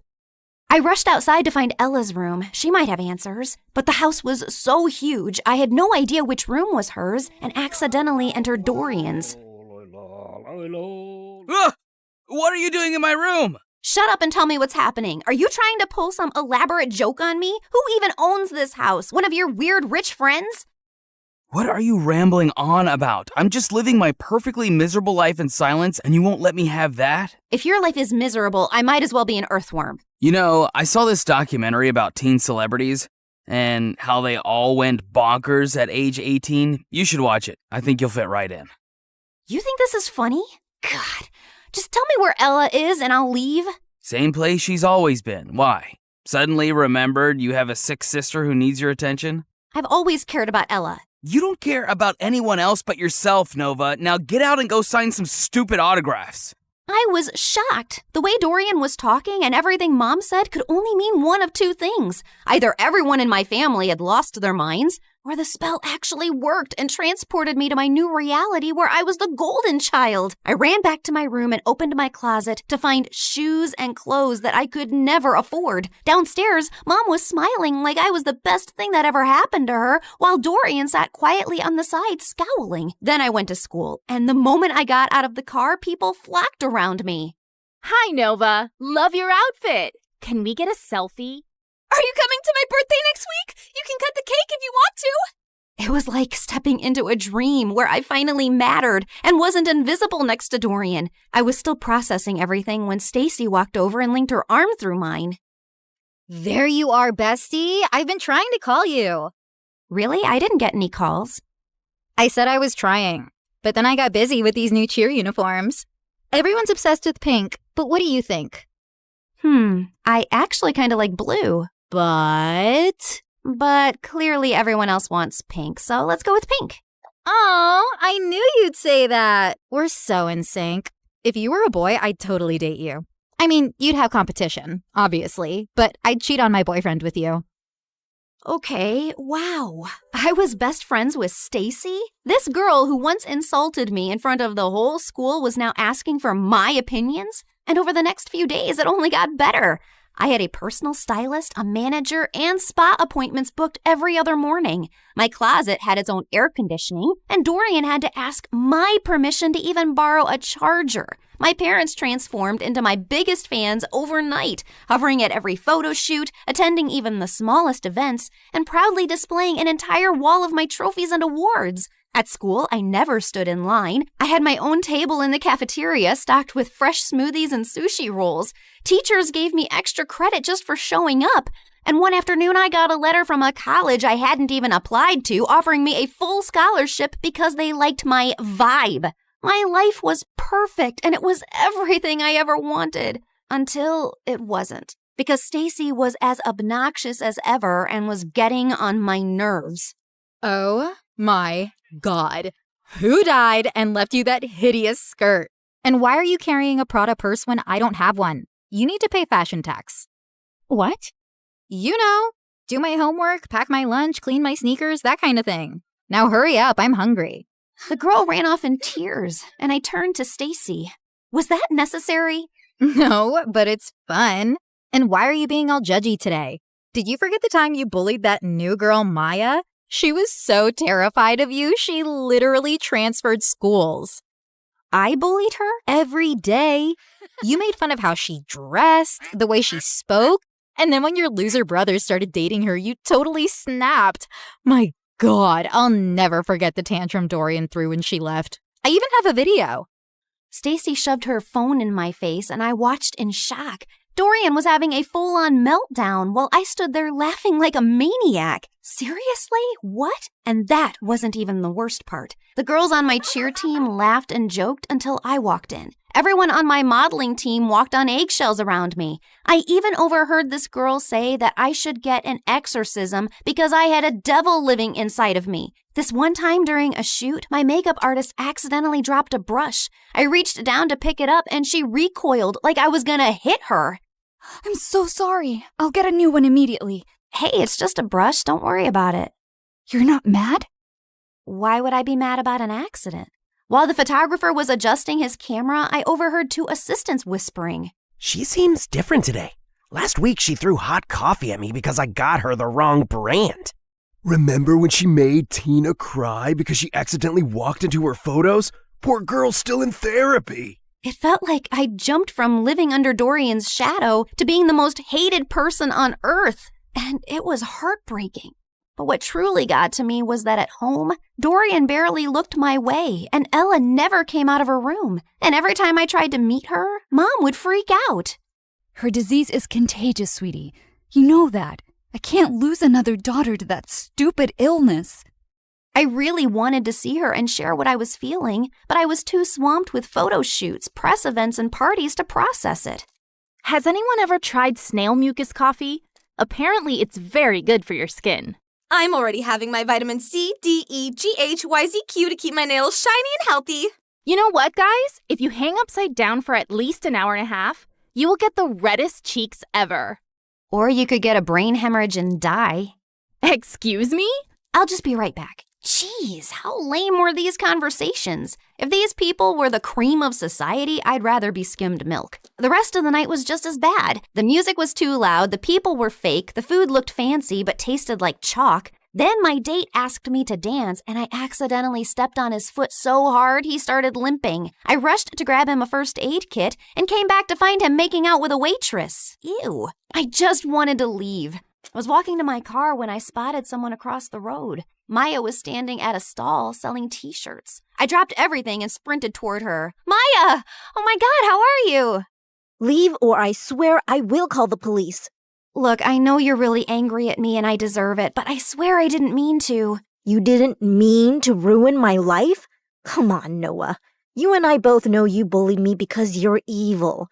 I rushed outside to find Ella's room. She might have answers. But the house was so huge, I had no idea which room was hers and accidentally entered Dorian's. What are you doing in my room? Shut up and tell me what's happening. Are you trying to pull some elaborate joke on me? Who even owns this house? One of your weird rich friends? What are you rambling on about? I'm just living my perfectly miserable life in silence, and you won't let me have that? If your life is miserable, I might as well be an earthworm. You know, I saw this documentary about teen celebrities and how they all went bonkers at age 18. You should watch it. I think you'll fit right in. You think this is funny? God, just tell me where Ella is and I'll leave. Same place she's always been. Why? Suddenly remembered you have a sick sister who needs your attention? I've always cared about Ella. You don't care about anyone else but yourself, Nova. Now get out and go sign some stupid autographs. I was shocked. The way Dorian was talking and everything Mom said could only mean one of two things. Either everyone in my family had lost their minds, where the spell actually worked and transported me to my new reality where I was the golden child. I ran back to my room and opened my closet to find shoes and clothes that I could never afford. Downstairs, Mom was smiling like I was the best thing that ever happened to her, while Dorian sat quietly on the side scowling. Then I went to school, and the moment I got out of the car, people flocked around me. Hi, Nova. Love your outfit. Can we get a selfie? Are you coming to my birthday next week? You can cut the cake if you want to. It was like stepping into a dream where I finally mattered and wasn't invisible next to Dorian. I was still processing everything when Stacy walked over and linked her arm through mine. There you are, bestie. I've been trying to call you. Really? I didn't get any calls. I said I was trying, but then I got busy with these new cheer uniforms. Everyone's obsessed with pink, but what do you think? I actually kind of like blue. But clearly everyone else wants pink, so let's go with pink. Oh, I knew you'd say that. We're so in sync. If you were a boy, I'd totally date you. I mean, you'd have competition, obviously, but I'd cheat on my boyfriend with you. Okay, wow. I was best friends with Stacy? This girl who once insulted me in front of the whole school was now asking for my opinions? And over the next few days, it only got better. I had a personal stylist, a manager, and spa appointments booked every other morning. My closet had its own air conditioning, and Dorian had to ask my permission to even borrow a charger. My parents transformed into my biggest fans overnight, hovering at every photo shoot, attending even the smallest events, and proudly displaying an entire wall of my trophies and awards. At school, I never stood in line. I had my own table in the cafeteria stocked with fresh smoothies and sushi rolls. Teachers gave me extra credit just for showing up. And one afternoon, I got a letter from a college I hadn't even applied to offering me a full scholarship because they liked my vibe. My life was perfect, and it was everything I ever wanted. Until it wasn't. Because Stacy was as obnoxious as ever and was getting on my nerves. Oh my God. Who died and left you that hideous skirt? And why are you carrying a Prada purse when I don't have one? You need to pay fashion tax. What? You know, do my homework, pack my lunch, clean my sneakers, that kind of thing. Now hurry up, I'm hungry. The girl ran off in tears, and I turned to Stacy. Was that necessary? No, but it's fun. And why are you being all judgy today? Did you forget the time you bullied that new girl, Maya? She was so terrified of you, she literally transferred schools. I bullied her? Every day. You made fun of how she dressed, the way she spoke, and then when your loser brother started dating her, you totally snapped. My God, I'll never forget the tantrum Dorian threw when she left. I even have a video. Stacy shoved her phone in my face, and I watched in shock. Dorian was having a full-on meltdown while I stood there laughing like a maniac. Seriously? What? And that wasn't even the worst part. The girls on my cheer team laughed and joked until I walked in. Everyone on my modeling team walked on eggshells around me. I even overheard this girl say that I should get an exorcism because I had a devil living inside of me. This one time during a shoot, my makeup artist accidentally dropped a brush. I reached down to pick it up and she recoiled like I was gonna hit her. I'm so sorry. I'll get a new one immediately. Hey, it's just a brush. Don't worry about it. You're not mad? Why would I be mad about an accident? While the photographer was adjusting his camera, I overheard two assistants whispering. She seems different today. Last week she threw hot coffee at me because I got her the wrong brand. Remember when she made Tina cry because she accidentally walked into her photos? Poor girl's still in therapy. It felt like I jumped from living under Dorian's shadow to being the most hated person on earth, and it was heartbreaking. But what truly got to me was that at home, Dorian barely looked my way, and Ella never came out of her room. And every time I tried to meet her, Mom would freak out. Her disease is contagious, sweetie. You know that. I can't lose another daughter to that stupid illness. I really wanted to see her and share what I was feeling, but I was too swamped with photo shoots, press events, and parties to process it. Has anyone ever tried snail mucus coffee? Apparently, it's very good for your skin. I'm already having my vitamin C, D, E, G, H, Y, Z, Q to keep my nails shiny and healthy. You know what, guys? If you hang upside down for at least an hour and a half, you will get the reddest cheeks ever. Or you could get a brain hemorrhage and die. Excuse me? I'll just be right back. Jeez, how lame were these conversations? If these people were the cream of society, I'd rather be skimmed milk. The rest of the night was just as bad. The music was too loud, the people were fake, the food looked fancy but tasted like chalk. Then my date asked me to dance, and I accidentally stepped on his foot so hard he started limping. I rushed to grab him a first aid kit and came back to find him making out with a waitress. Ew. I just wanted to leave. I was walking to my car when I spotted someone across the road. Maya was standing at a stall selling t-shirts. I dropped everything and sprinted toward her. Maya! Oh my God, how are you? Leave or I swear I will call the police. Look, I know you're really angry at me and I deserve it, but I swear I didn't mean to. You didn't mean to ruin my life? Come on, Noah. You and I both know you bullied me because you're evil.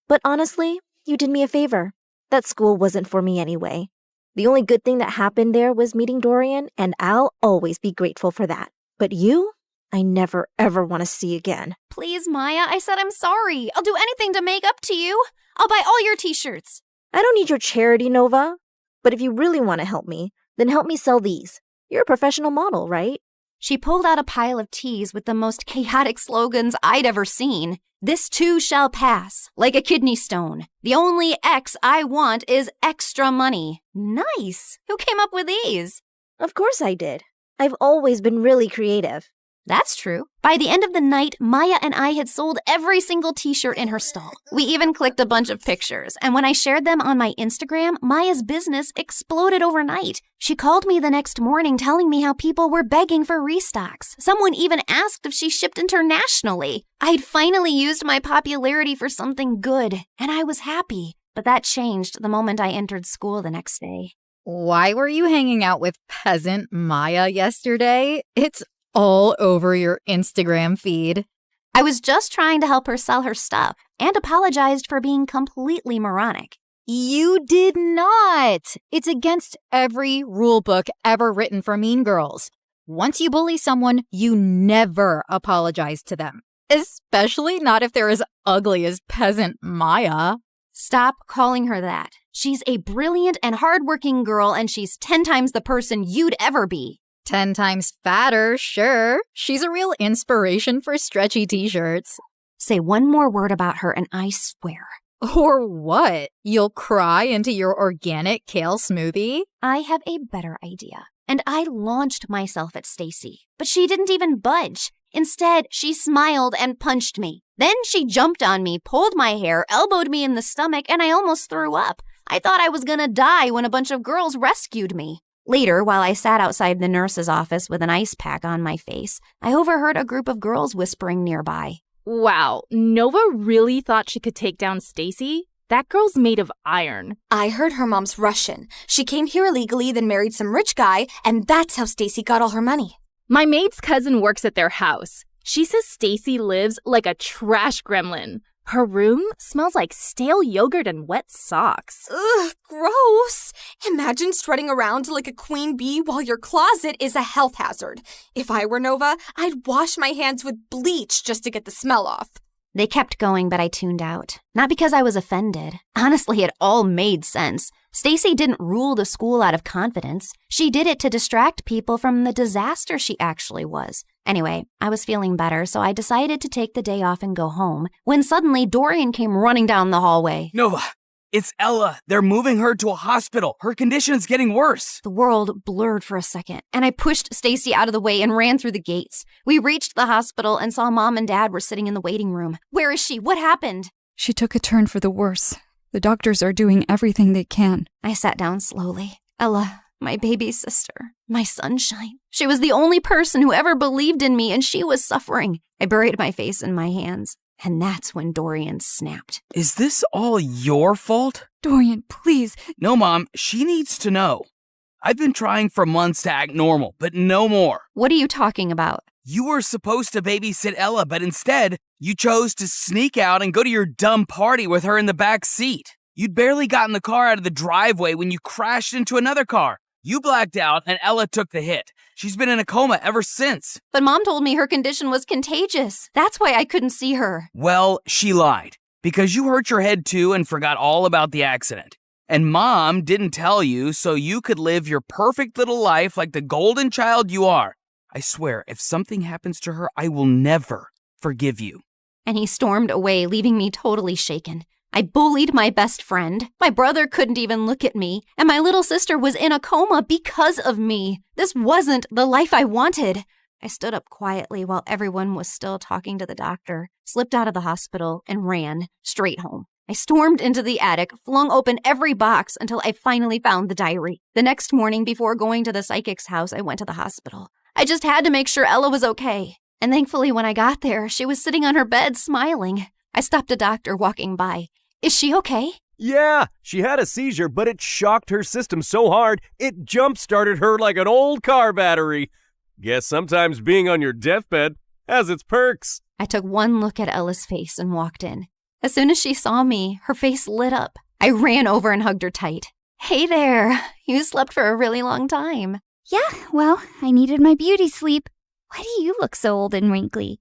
But honestly, you did me a favor. That school wasn't for me anyway. The only good thing that happened there was meeting Dorian, and I'll always be grateful for that. But you, I never ever want to see again. Please, Maya, I said I'm sorry. I'll do anything to make up to you. I'll buy all your t-shirts. I don't need your charity, Nova. But if you really want to help me, then help me sell these. You're a professional model, right? She pulled out a pile of tees with the most chaotic slogans I'd ever seen. This too shall pass, like a kidney stone. The only X I want is extra money. Nice. Who came up with these? Of course I did. I've always been really creative. That's true. By the end of the night, Maya and I had sold every single t-shirt in her stall. We even clicked a bunch of pictures, and when I shared them on my Instagram, Maya's business exploded overnight. She called me the next morning telling me how people were begging for restocks. Someone even asked if she shipped internationally. I'd finally used my popularity for something good, and I was happy. But that changed the moment I entered school the next day. Why were you hanging out with peasant Maya yesterday? It's all over your Instagram feed. I was just trying to help her sell her stuff and apologized for being completely moronic. You did not. It's against every rule book ever written for mean girls. Once you bully someone, you never apologize to them, especially not if they're as ugly as peasant Maya. Stop calling her that. She's a brilliant and hardworking girl, and she's 10 times the person you'd ever be. 10 times fatter, sure. She's a real inspiration for stretchy t-shirts. Say one more word about her and I swear. Or what? You'll cry into your organic kale smoothie? I have a better idea. And I launched myself at Stacy, but she didn't even budge. Instead, she smiled and punched me. Then she jumped on me, pulled my hair, elbowed me in the stomach, and I almost threw up. I thought I was gonna die when a bunch of girls rescued me. Later, while I sat outside the nurse's office with an ice pack on my face, I overheard a group of girls whispering nearby. Wow, Nova really thought she could take down Stacy? That girl's made of iron. I heard her mom's Russian. She came here illegally, then married some rich guy, and that's how Stacy got all her money. My maid's cousin works at their house. She says Stacy lives like a trash gremlin. Her room smells like stale yogurt and wet socks. Ugh, gross. Imagine strutting around like a queen bee while your closet is a health hazard. If I were Nova, I'd wash my hands with bleach just to get the smell off. They kept going, but I tuned out. Not because I was offended. Honestly, it all made sense. Stacy didn't rule the school out of confidence. She did it to distract people from the disaster she actually was. Anyway, I was feeling better, so I decided to take the day off and go home, when suddenly Dorian came running down the hallway. Nova, it's Ella. They're moving her to a hospital. Her condition's getting worse. The world blurred for a second, and I pushed Stacy out of the way and ran through the gates. We reached the hospital and saw Mom and Dad were sitting in the waiting room. Where is she? What happened? She took a turn for the worse. The doctors are doing everything they can. I sat down slowly. Ella, my baby sister, my sunshine. She was the only person who ever believed in me, and she was suffering. I buried my face in my hands, and that's when Dorian snapped. Is this all your fault? Dorian, please. No, Mom, she needs to know. I've been trying for months to act normal, but no more. What are you talking about? You were supposed to babysit Ella, but instead, you chose to sneak out and go to your dumb party with her in the back seat. You'd barely gotten the car out of the driveway when you crashed into another car. You blacked out and Ella took the hit. She's been in a coma ever since. But Mom told me her condition was contagious. That's why I couldn't see her. Well, she lied. Because you hurt your head too and forgot all about the accident. And Mom didn't tell you so you could live your perfect little life like the golden child you are. I swear, if something happens to her, I will never forgive you. And he stormed away, leaving me totally shaken. I bullied my best friend. My brother couldn't even look at me. And my little sister was in a coma because of me. This wasn't the life I wanted. I stood up quietly while everyone was still talking to the doctor, slipped out of the hospital, and ran straight home. I stormed into the attic, flung open every box until I finally found the diary. The next morning, before going to the psychic's house, I went to the hospital. I just had to make sure Ella was okay. And thankfully, when I got there, she was sitting on her bed smiling. I stopped a doctor walking by. Is she okay? Yeah, she had a seizure, but it shocked her system so hard, it jump-started her like an old car battery. Guess sometimes being on your deathbed has its perks. I took one look at Ella's face and walked in. As soon as she saw me, her face lit up. I ran over and hugged her tight. Hey there, you slept for a really long time. Yeah, well, I needed my beauty sleep. Why do you look so old and wrinkly?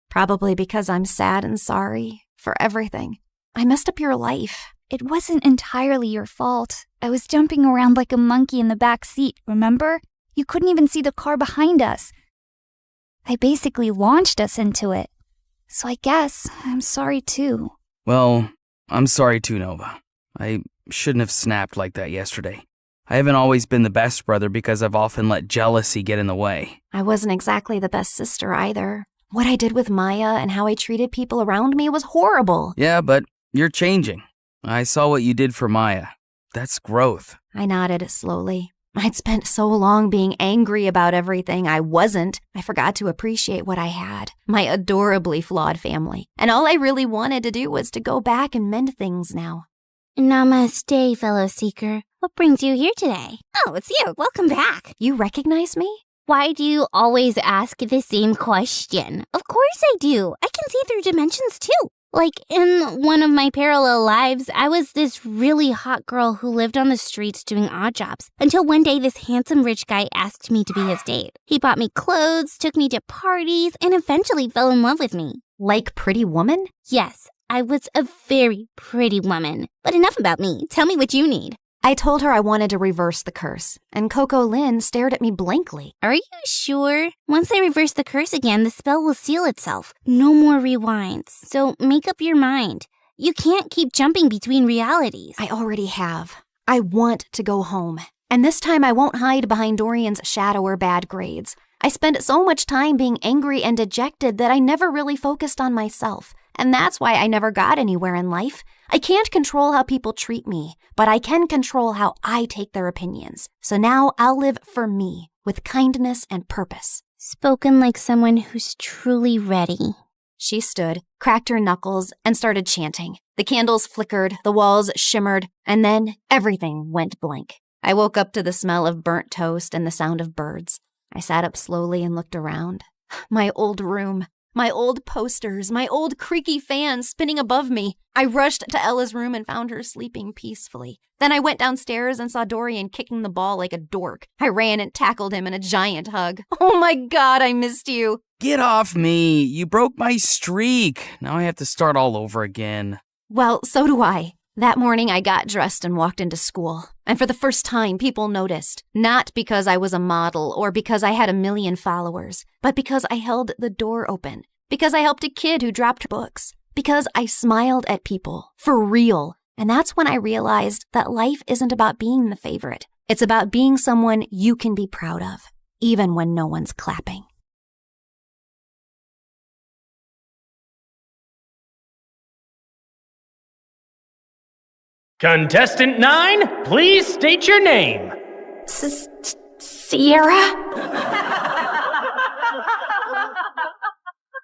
Probably because I'm sad and sorry for everything. I messed up your life. It wasn't entirely your fault. I was jumping around like a monkey in the back seat, remember? You couldn't even see the car behind us. I basically launched us into it. So I guess I'm sorry too. Well, I'm sorry too, Nova. I shouldn't have snapped like that yesterday. I haven't always been the best brother because I've often let jealousy get in the way. I wasn't exactly the best sister either. What I did with Maya and how I treated people around me was horrible. Yeah, but you're changing. I saw what you did for Maya. That's growth. I nodded slowly. I'd spent so long being angry about everything I wasn't. I forgot to appreciate what I had, my adorably flawed family. And all I really wanted to do was to go back and mend things now. Namaste, fellow seeker. What brings you here today? Oh, it's you. Welcome back. You recognize me? Why do you always ask the same question? Of course I do. I can see through dimensions too. Like in one of my parallel lives, I was this really hot girl who lived on the streets doing odd jobs until one day this handsome rich guy asked me to be his date. He bought me clothes, took me to parties, and eventually fell in love with me. Like Pretty Woman? Yes, I was a very pretty woman. But enough about me. Tell me what you need. I told her I wanted to reverse the curse, and Coco Lynn stared at me blankly. Are you sure? Once I reverse the curse again, the spell will seal itself. No more rewinds. So make up your mind. You can't keep jumping between realities. I already have. I want to go home. And this time I won't hide behind Dorian's shadow or bad grades. I spent so much time being angry and dejected that I never really focused on myself. And that's why I never got anywhere in life. I can't control how people treat me, but I can control how I take their opinions. So now I'll live for me, with kindness and purpose. Spoken like someone who's truly ready. She stood, cracked her knuckles, and started chanting. The candles flickered, the walls shimmered, and then everything went blank. I woke up to the smell of burnt toast and the sound of birds. I sat up slowly and looked around. My old room. My old posters, my old creaky fan spinning above me. I rushed to Ella's room and found her sleeping peacefully. Then I went downstairs and saw Dorian kicking the ball like a dork. I ran and tackled him in a giant hug. Oh my God, I missed you. Get off me. You broke my streak. Now I have to start all over again. Well, so do I. That morning, I got dressed and walked into school. And for the first time, people noticed. Not because I was a model or because I had 1 million followers, but because I held the door open. Because I helped a kid who dropped books. Because I smiled at people. For real. And that's when I realized that life isn't about being the favorite. It's about being someone you can be proud of, even when no one's clapping. Contestant 9, please state your name. Sierra?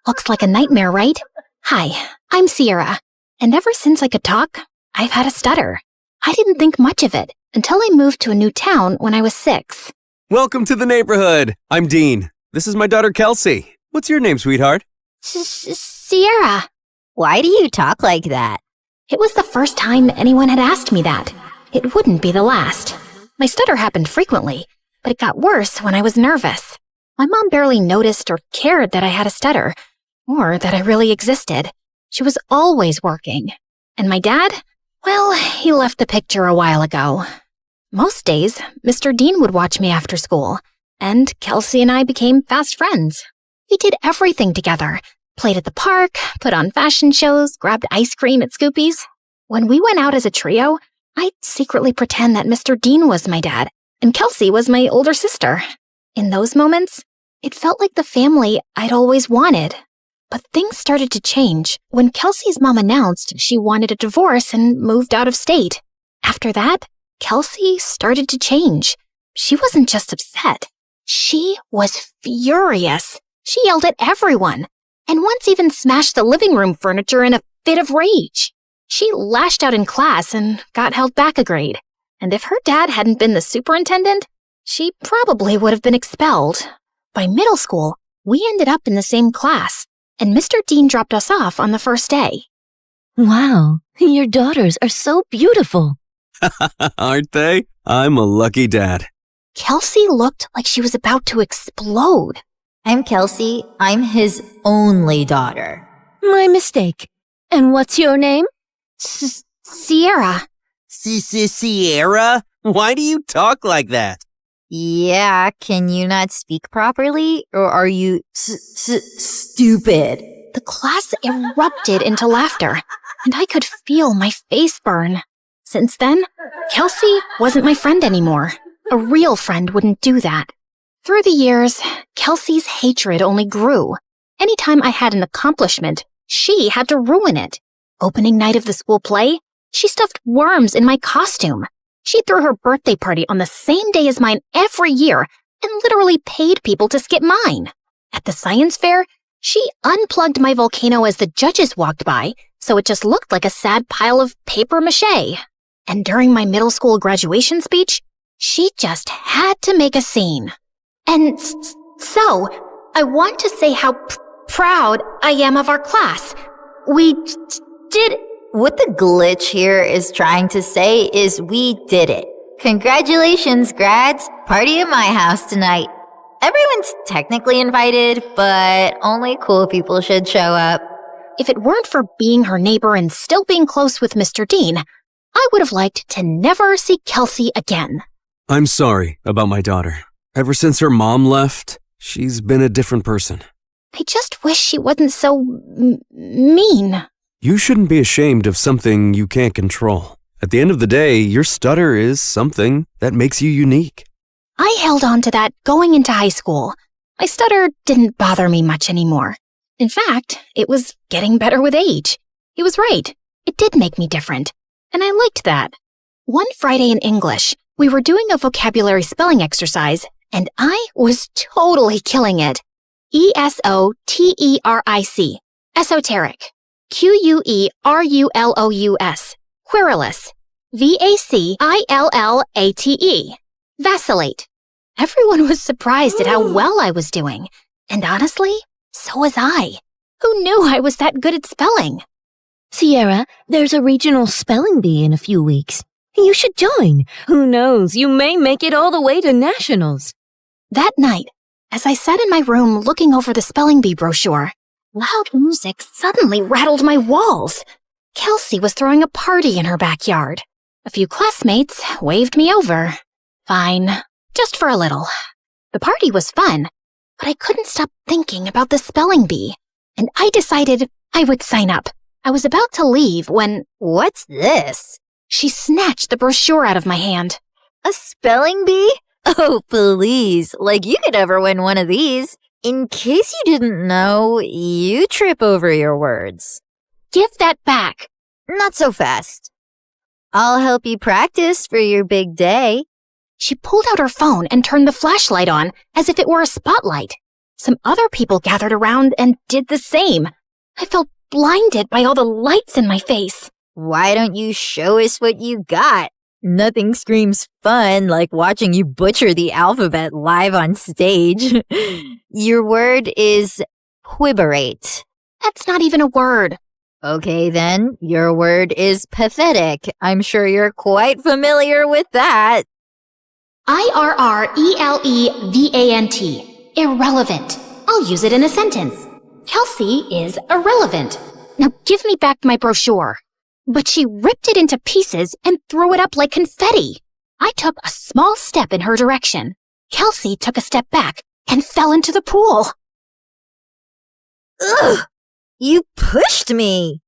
Looks like a nightmare, right? Hi, I'm Sierra, and ever since I could talk, I've had a stutter. I didn't think much of it until I moved to a new town when I was 6. Welcome to the neighborhood. I'm Dean. This is my daughter, Kelsey. What's your name, sweetheart? Sierra. Why do you talk like that? It was the first time anyone had asked me that. It wouldn't be the last. My stutter happened frequently, but it got worse when I was nervous. My mom barely noticed or cared that I had a stutter, or that I really existed. She was always working. And my dad? Well, he left the picture a while ago. Most days, Mr. Dean would watch me after school, and Kelsey and I became fast friends. We did everything together. Played at the park, put on fashion shows, grabbed ice cream at Scoopy's. When we went out as a trio, I'd secretly pretend that Mr. Dean was my dad, and Kelsey was my older sister. In those moments, it felt like the family I'd always wanted. But things started to change when Kelsey's mom announced she wanted a divorce and moved out of state. After that, Kelsey started to change. She wasn't just upset. She was furious. She yelled at everyone, and once even smashed the living room furniture in a fit of rage. She lashed out in class and got held back a grade. And if her dad hadn't been the superintendent, she probably would have been expelled. By middle school, we ended up in the same class, and Mr. Dean dropped us off on the first day. Wow, your daughters are so beautiful. Aren't they? I'm a lucky dad. Kelsey looked like she was about to explode. I'm Kelsey. I'm his only daughter. My mistake. And what's your name? Sierra. Sierra? Why do you talk like that? Yeah, can you not speak properly? Or are you stupid? The class erupted into laughter, and I could feel my face burn. Since then, Kelsey wasn't my friend anymore. A real friend wouldn't do that. Through the years, Kelsey's hatred only grew. Anytime I had an accomplishment, she had to ruin it. Opening night of the school play, she stuffed worms in my costume. She threw her birthday party on the same day as mine every year and literally paid people to skip mine. At the science fair, she unplugged my volcano as the judges walked by, so it just looked like a sad pile of paper mache. And during my middle school graduation speech, she just had to make a scene. And so, I want to say how proud I am of our class. We did... What the glitch here is trying to say is we did it. Congratulations, grads. Party at my house tonight. Everyone's technically invited, but only cool people should show up. If it weren't for being her neighbor and still being close with Mr. Dean, I would have liked to never see Kelsey again. I'm sorry about my daughter. Ever since her mom left, she's been a different person. I just wish she wasn't so mean. You shouldn't be ashamed of something you can't control. At the end of the day, your stutter is something that makes you unique. I held on to that going into high school. My stutter didn't bother me much anymore. In fact, it was getting better with age. He was right. It did make me different. And I liked that. One Friday in English, we were doing a vocabulary spelling exercise, and I was totally killing it. ESOTERIC. Esoteric. QUERULOUS. Querulous. VACILLATE. Vacillate. Everyone was surprised at how well I was doing. And honestly, so was I. Who knew I was that good at spelling? Sierra, there's a regional spelling bee in a few weeks. You should join. Who knows, you may make it all the way to nationals. That night, as I sat in my room looking over the spelling bee brochure, loud music suddenly rattled my walls. Kelsey was throwing a party in her backyard. A few classmates waved me over. Fine, just for a little. The party was fun, but I couldn't stop thinking about the spelling bee, and I decided I would sign up. I was about to leave when... What's this? She snatched the brochure out of my hand. A spelling bee? Oh, please. Like you could ever win one of these. In case you didn't know, you trip over your words. Give that back. Not so fast. I'll help you practice for your big day. She pulled out her phone and turned the flashlight on as if it were a spotlight. Some other people gathered around and did the same. I felt blinded by all the lights in my face. Why don't you show us what you got? Nothing screams fun like watching you butcher the alphabet live on stage. Your word is quiberate. That's not even a word. Okay then, your word is pathetic. I'm sure you're quite familiar with that. IRRELEVANT. Irrelevant. I'll use it in a sentence. Kelsey is irrelevant. Now give me back my brochure. but she ripped it into pieces and threw it up like confetti. I took a small step in her direction. Kelsey took a step back and fell into the pool. Ugh! You pushed me!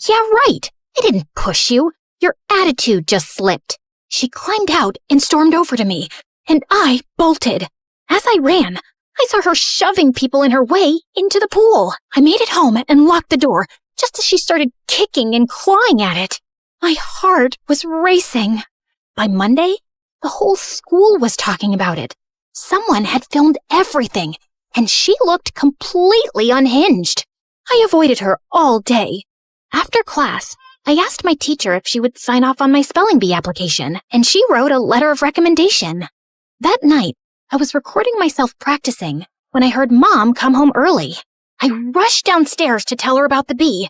Yeah, right. I didn't push you. Your attitude just slipped. She climbed out and stormed over to me, and I bolted. As I ran, I saw her shoving people in her way into the pool. I made it home and locked the door just as she started kicking and clawing at it. My heart was racing. By Monday, the whole school was talking about it. Someone had filmed everything, and she looked completely unhinged. I avoided her all day. After class, I asked my teacher if she would sign off on my spelling bee application, and she wrote a letter of recommendation. That night, I was recording myself practicing when I heard Mom come home early. I rushed downstairs to tell her about the bee,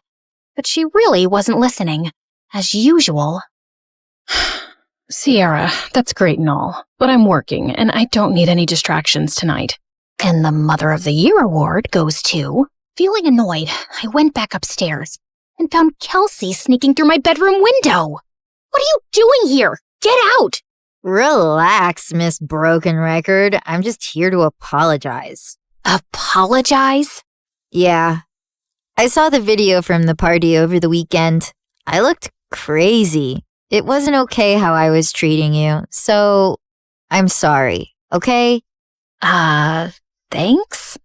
but she really wasn't listening, as usual. Sierra, that's great and all, but I'm working and I don't need any distractions tonight. And the Mother of the Year award goes to... Feeling annoyed, I went back upstairs and found Kelsey sneaking through my bedroom window. What are you doing here? Get out! Relax, Miss Broken Record. I'm just here to apologize. Apologize? Yeah. I saw the video from the party over the weekend. I looked crazy. It wasn't okay how I was treating you, so I'm sorry, okay? Thanks?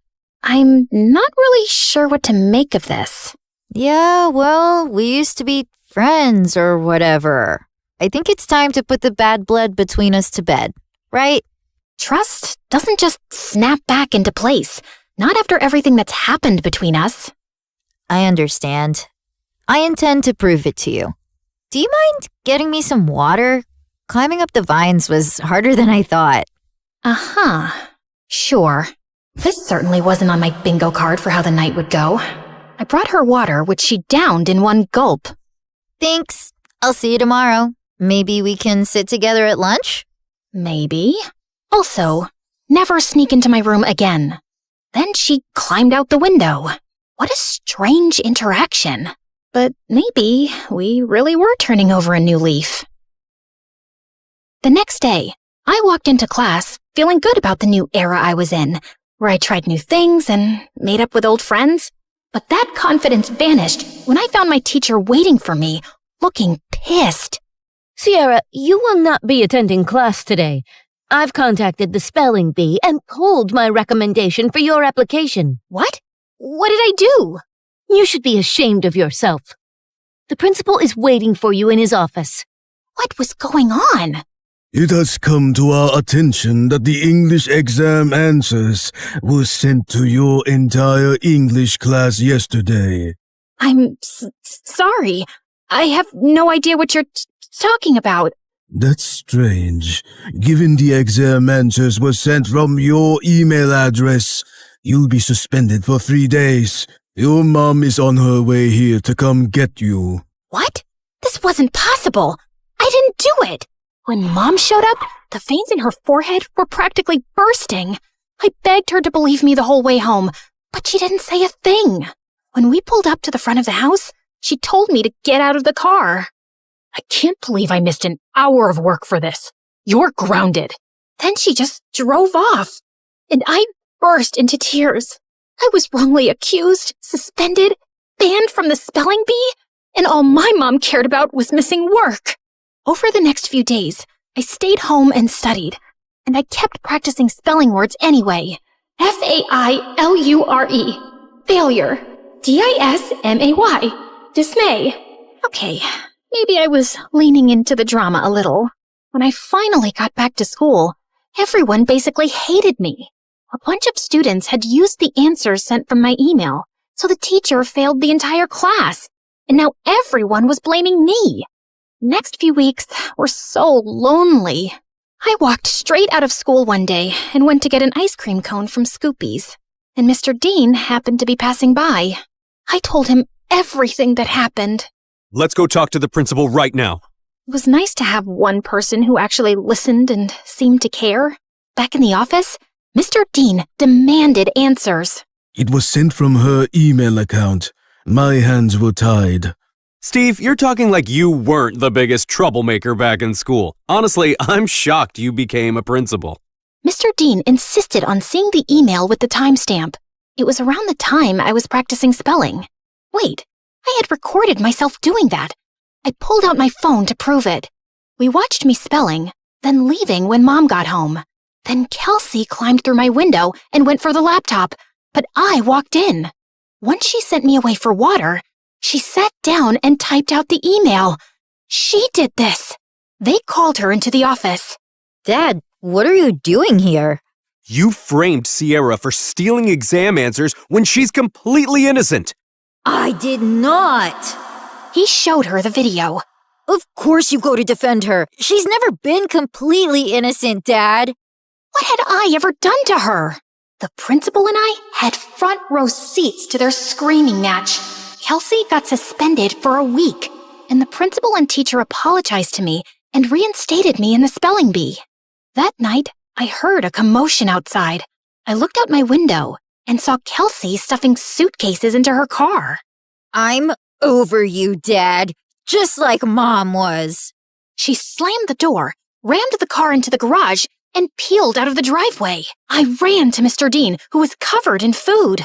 I'm not really sure what to make of this. Yeah, well, we used to be friends or whatever. I think it's time to put the bad blood between us to bed, right? Trust doesn't just snap back into place, not after everything that's happened between us. I understand. I intend to prove it to you. Do you mind getting me some water? Climbing up the vines was harder than I thought. Uh-huh. Sure. This certainly wasn't on my bingo card for how the night would go. I brought her water, which she downed in one gulp. Thanks. I'll see you tomorrow. Maybe we can sit together at lunch? Maybe. Also, never sneak into my room again. Then she climbed out the window. What a strange interaction. But maybe we really were turning over a new leaf. The next day, I walked into class feeling good about the new era I was in, where I tried new things and made up with old friends. But that confidence vanished when I found my teacher waiting for me, looking pissed. Sierra, you will not be attending class today. I've contacted the spelling bee and pulled my recommendation for your application. What? What did I do? You should be ashamed of yourself. The principal is waiting for you in his office. What was going on? It has come to our attention that the English exam answers were sent to your entire English class yesterday. I'm sorry. I have no idea what you're talking about. That's strange. Given the exam answers were sent from your email address, you'll be suspended for 3 days. Your mom is on her way here to come get you. What? This wasn't possible. I didn't do it. When Mom showed up, the veins in her forehead were practically bursting. I begged her to believe me the whole way home, but she didn't say a thing. When we pulled up to the front of the house, she told me to get out of the car. I can't believe I missed an hour of work for this. You're grounded. Then she just drove off, and I burst into tears. I was wrongly accused, suspended, banned from the spelling bee, and all my mom cared about was missing work. Over the next few days, I stayed home and studied, and I kept practicing spelling words anyway. Failure. Failure. Dismay. Dismay. Okay, maybe I was leaning into the drama a little. When I finally got back to school, everyone basically hated me. A bunch of students had used the answers sent from my email, so the teacher failed the entire class, and now everyone was blaming me. Next few weeks were so lonely. I walked straight out of school one day and went to get an ice cream cone from Scoopy's, and Mr. Dean happened to be passing by. I told him everything that happened. Let's go talk to the principal right now. It was nice to have one person who actually listened and seemed to care. Back in the office, Mr. Dean demanded answers. It was sent from her email account. My hands were tied. Steve, you're talking like you weren't the biggest troublemaker back in school. Honestly, I'm shocked you became a principal. Mr. Dean insisted on seeing the email with the timestamp. It was around the time I was practicing spelling. Wait, I had recorded myself doing that. I pulled out my phone to prove it. We watched me spelling, then leaving when Mom got home. Then Kelsey climbed through my window and went for the laptop, but I walked in. Once she sent me away for water, she sat down and typed out the email. She did this. They called her into the office. Dad, what are you doing here? You framed Sierra for stealing exam answers when she's completely innocent. I did not. He showed her the video. Of course you go to defend her. She's never been completely innocent, Dad. What had I ever done to her? The principal and I had front row seats to their screaming match. Kelsey got suspended for a week, and the principal and teacher apologized to me and reinstated me in the spelling bee. That night, I heard a commotion outside. I looked out my window and saw Kelsey stuffing suitcases into her car. I'm over you, Dad, just like Mom was. She slammed the door, rammed the car into the garage, and peeled out of the driveway. I ran to Mr. Dean, who was covered in food.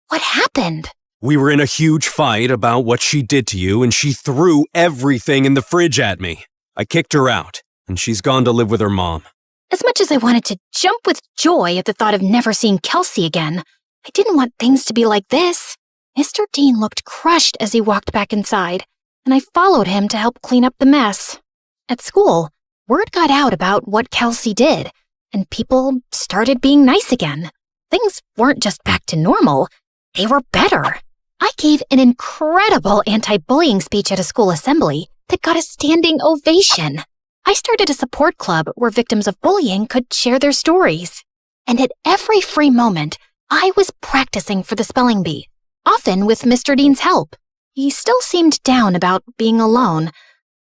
What happened? We were in a huge fight about what she did to you, and she threw everything in the fridge at me. I kicked her out, and she's gone to live with her mom. As much as I wanted to jump with joy at the thought of never seeing Kelsey again, I didn't want things to be like this. Mr. Dean looked crushed as he walked back inside, and I followed him to help clean up the mess. At school, word got out about what Kelsey did, and people started being nice again. Things weren't just back to normal, they were better. I gave an incredible anti-bullying speech at a school assembly that got a standing ovation. I started a support club where victims of bullying could share their stories. And at every free moment, I was practicing for the spelling bee, often with Mr. Dean's help. He still seemed down about being alone,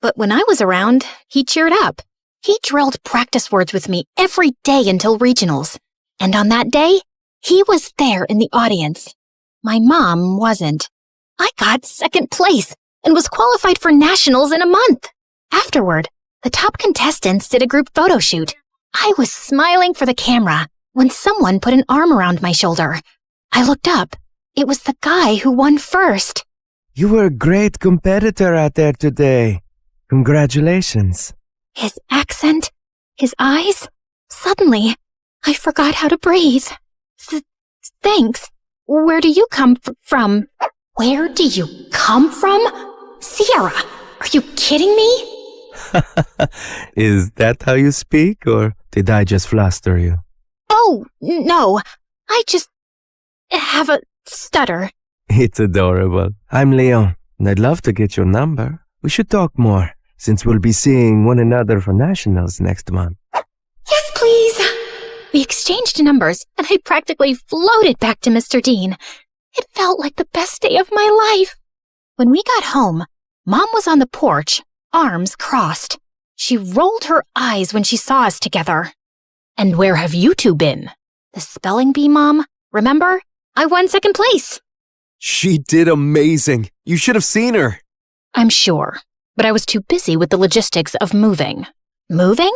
but when I was around, he cheered up. He drilled practice words with me every day until regionals. And on that day, he was there in the audience. My mom wasn't. I got second place and was qualified for nationals in a month. Afterward, the top contestants did a group photo shoot. I was smiling for the camera when someone put an arm around my shoulder. I looked up. It was the guy who won first. You were a great competitor out there today. Congratulations. His accent, his eyes. Suddenly, I forgot how to breathe. Thanks. Where do you come from? Where do you come from? Sierra, are you kidding me? Is that how you speak, or did I just fluster you? Oh, no. I just have a stutter. It's adorable. I'm Leon, and I'd love to get your number. We should talk more, since we'll be seeing one another for nationals next month. Yes, please. We exchanged numbers, and I practically floated back to Mr. Dean. It felt like the best day of my life. When we got home, Mom was on the porch, arms crossed. She rolled her eyes when she saw us together. And where have you two been? The spelling bee, Mom. Remember? I won second place. She did amazing. You should have seen her. I'm sure, but I was too busy with the logistics of moving. Moving?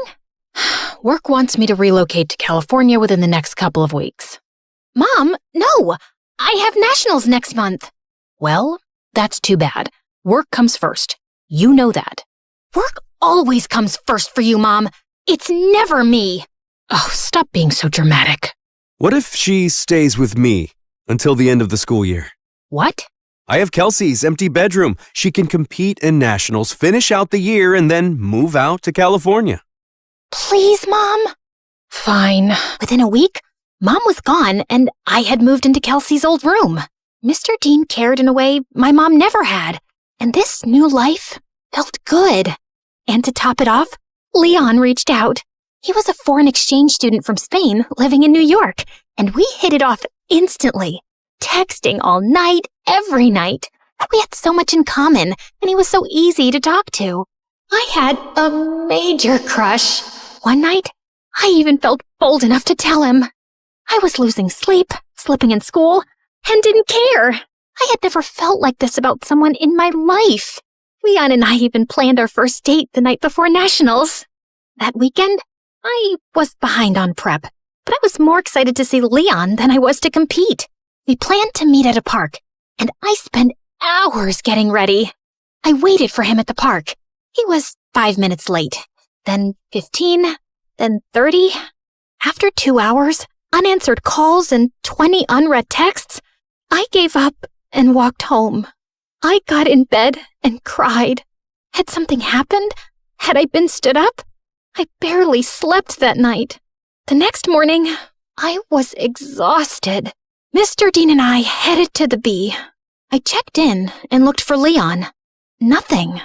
Work wants me to relocate to California within the next couple of weeks. Mom, no! I have nationals next month. Well, that's too bad. Work comes first. You know that. Work always comes first for you, Mom. It's never me. Oh, stop being so dramatic. What if she stays with me until the end of the school year? What? I have Kelsey's empty bedroom. She can compete in nationals, finish out the year, and then move out to California. Please, Mom. Fine. Within a week, Mom was gone, and I had moved into Kelsey's old room. Mr. Dean cared in a way my mom never had, and this new life felt good. And to top it off, Leon reached out. He was a foreign exchange student from Spain living in New York, and we hit it off instantly, texting all night, every night. We had so much in common, and he was so easy to talk to. I had a major crush. One night, I even felt bold enough to tell him. I was losing sleep, slipping in school, and didn't care. I had never felt like this about someone in my life. Leon and I even planned our first date the night before nationals. That weekend, I was behind on prep, but I was more excited to see Leon than I was to compete. We planned to meet at a park, and I spent hours getting ready. I waited for him at the park. He was 5 minutes late, then 15, then 30. After 2 hours, unanswered calls, and 20 unread texts, I gave up and walked home. I got in bed and cried. Had something happened? Had I been stood up? I barely slept that night. The next morning, I was exhausted. Mr. Dean and I headed to the B. I checked in and looked for Leon. Nothing.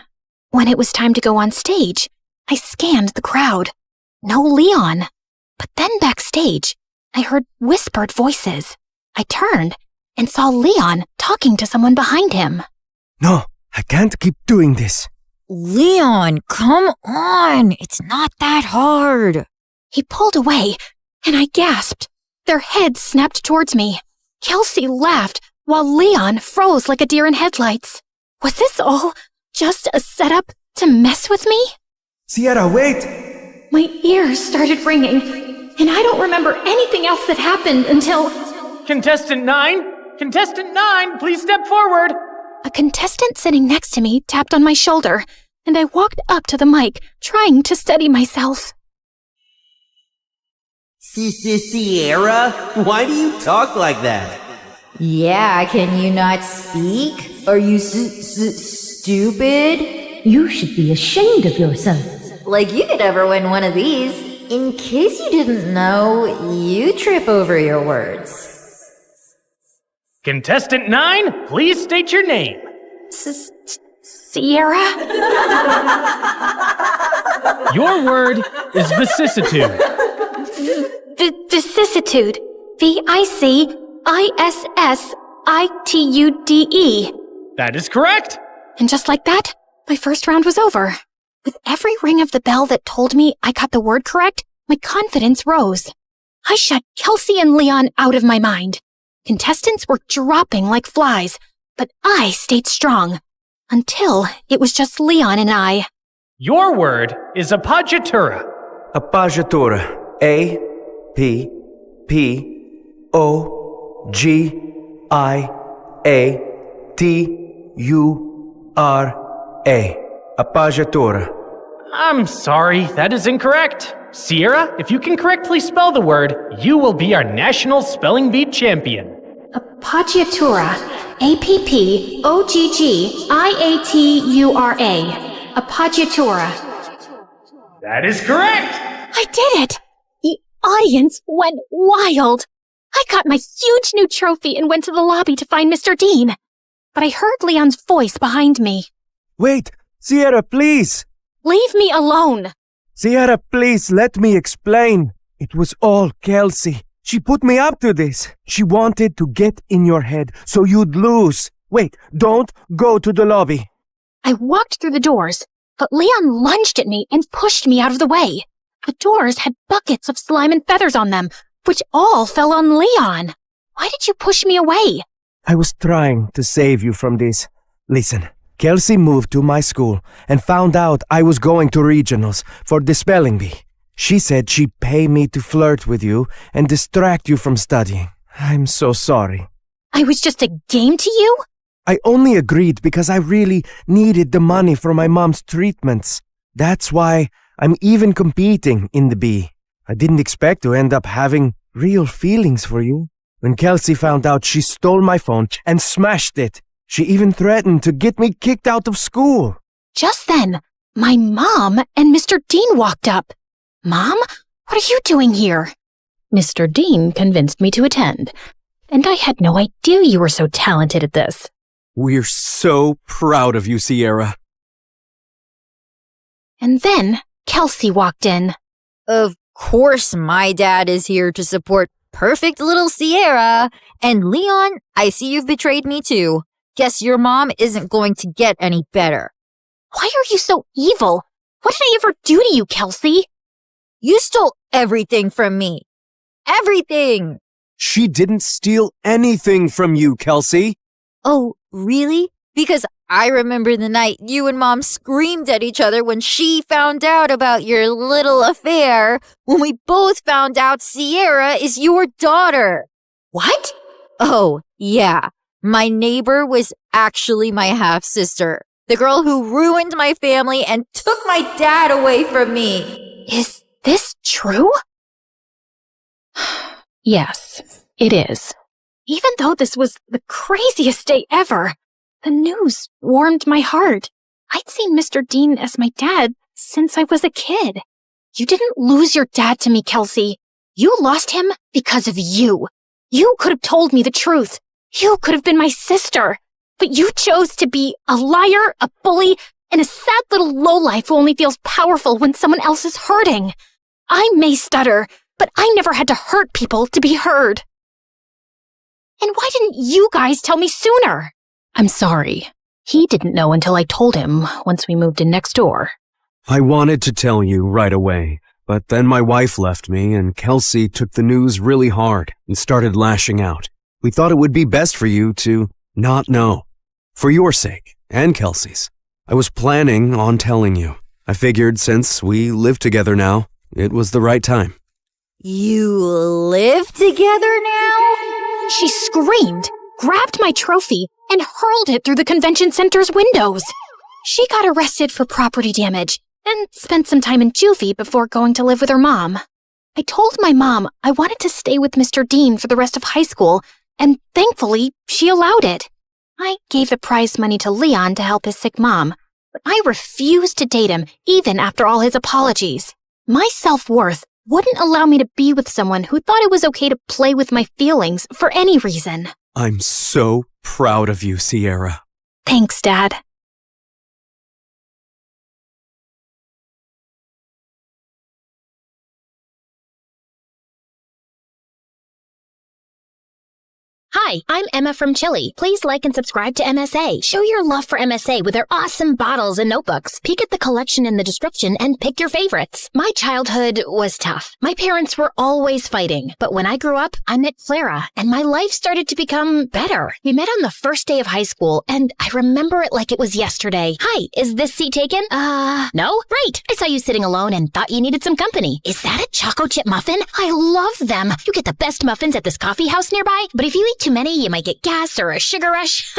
When it was time to go on stage, I scanned the crowd. No Leon. But then backstage, I heard whispered voices. I turned and saw Leon talking to someone behind him. No, I can't keep doing this. Leon, come on. It's not that hard. He pulled away, and I gasped. Their heads snapped towards me. Kelsey laughed, while Leon froze like a deer in headlights. Was this all just a setup to mess with me? Sierra, wait! My ears started ringing, and I don't remember anything else that happened until... Contestant 9? Contestant 9, please step forward! A contestant sitting next to me tapped on my shoulder, and I walked up to the mic, trying to steady myself. Sierra? Why do you talk like that? Yeah, can you not speak? Are you stupid? You should be ashamed of yourself. Like you could ever win one of these. In case you didn't know, you trip over your words. Contestant 9, please state your name. Sierra? Your word is vicissitude. Vicissitude. VICISSITUDE. That is correct. And just like that, my first round was over. With every ring of the bell that told me I got the word correct, my confidence rose. I shut Kelsey and Leon out of my mind. Contestants were dropping like flies, but I stayed strong. Until it was just Leon and I. Your word is appoggiatura. Appoggiatura. A-P-P-O-G-I-A-T-U-R-A. Appoggiatura. I'm sorry, that is incorrect. Sierra, if you can correctly spell the word, you will be our national spelling bee champion. Appoggiatura. A-P-P-O-G-G-I-A-T-U-R-A. Appoggiatura. That is correct! I did it! The audience went wild. I got my huge new trophy and went to the lobby to find Mr. Dean. But I heard Leon's voice behind me. Wait, Sierra, please! Leave me alone! Sierra, please, let me explain. It was all Kelsey. She put me up to this. She wanted to get in your head so you'd lose. Wait, don't go to the lobby. I walked through the doors, but Leon lunged at me and pushed me out of the way. The doors had buckets of slime and feathers on them, which all fell on Leon. Why did you push me away? I was trying to save you from this. Listen, Kelsey moved to my school and found out I was going to regionals for the spelling bee. She said she'd pay me to flirt with you and distract you from studying. I'm so sorry. I was just a game to you? I only agreed because I really needed the money for my mom's treatments. That's why I'm even competing in the bee. I didn't expect to end up having real feelings for you. When Kelsey found out, she stole my phone and smashed it. She even threatened to get me kicked out of school. Just then, my mom and Mr. Dean walked up. Mom, what are you doing here? Mr. Dean convinced me to attend, and I had no idea you were so talented at this. We're so proud of you, Sierra. And then Kelsey walked in. Of course my dad is here to support perfect little Sierra. And Leon, I see you've betrayed me too. Guess your mom isn't going to get any better. Why are you so evil? What did I ever do to you, Kelsey? You stole everything from me. Everything! She didn't steal anything from you, Kelsey. Oh, really? Because I remember the night you and Mom screamed at each other when she found out about your little affair, when we both found out Sierra is your daughter. What? Oh, yeah. My neighbor was actually my half-sister. The girl who ruined my family and took my dad away from me. Is this true? Yes, it is. Even though this was the craziest day ever, the news warmed my heart. I'd seen Mr. Dean as my dad since I was a kid. You didn't lose your dad to me, Kelsey. You lost him because of you. You could have told me the truth. You could have been my sister. But you chose to be a liar, a bully, and a sad little lowlife who only feels powerful when someone else is hurting. I may stutter, but I never had to hurt people to be heard. And why didn't you guys tell me sooner? I'm sorry. He didn't know until I told him once we moved in next door. I wanted to tell you right away, but then my wife left me and Kelsey took the news really hard and started lashing out. We thought it would be best for you to not know. For your sake, and Kelsey's. I was planning on telling you. I figured since we live together now, it was the right time. You live together now? She screamed, grabbed my trophy, and hurled it through the convention center's windows. She got arrested for property damage and spent some time in juvie before going to live with her mom. I told my mom I wanted to stay with Mr. Dean for the rest of high school, and thankfully, she allowed it. I gave the prize money to Leon to help his sick mom, but I refused to date him even after all his apologies. My self-worth wouldn't allow me to be with someone who thought it was okay to play with my feelings for any reason. I'm so proud of you, Sierra. Thanks, Dad. Hi, I'm Emma from Chile. Please like and subscribe to MSA. Show your love for MSA with their awesome bottles and notebooks. Peek at the collection in the description and pick your favorites. My childhood was tough. My parents were always fighting. But when I grew up, I met Clara, and my life started to become better. We met on the first day of high school, and I remember it like it was yesterday. Hi, is this seat taken? No? Great. I saw you sitting alone and thought you needed some company. Is that a choco chip muffin? I love them. You get the best muffins at this coffee house nearby, but if you eat too many, you might get gas or a sugar rush.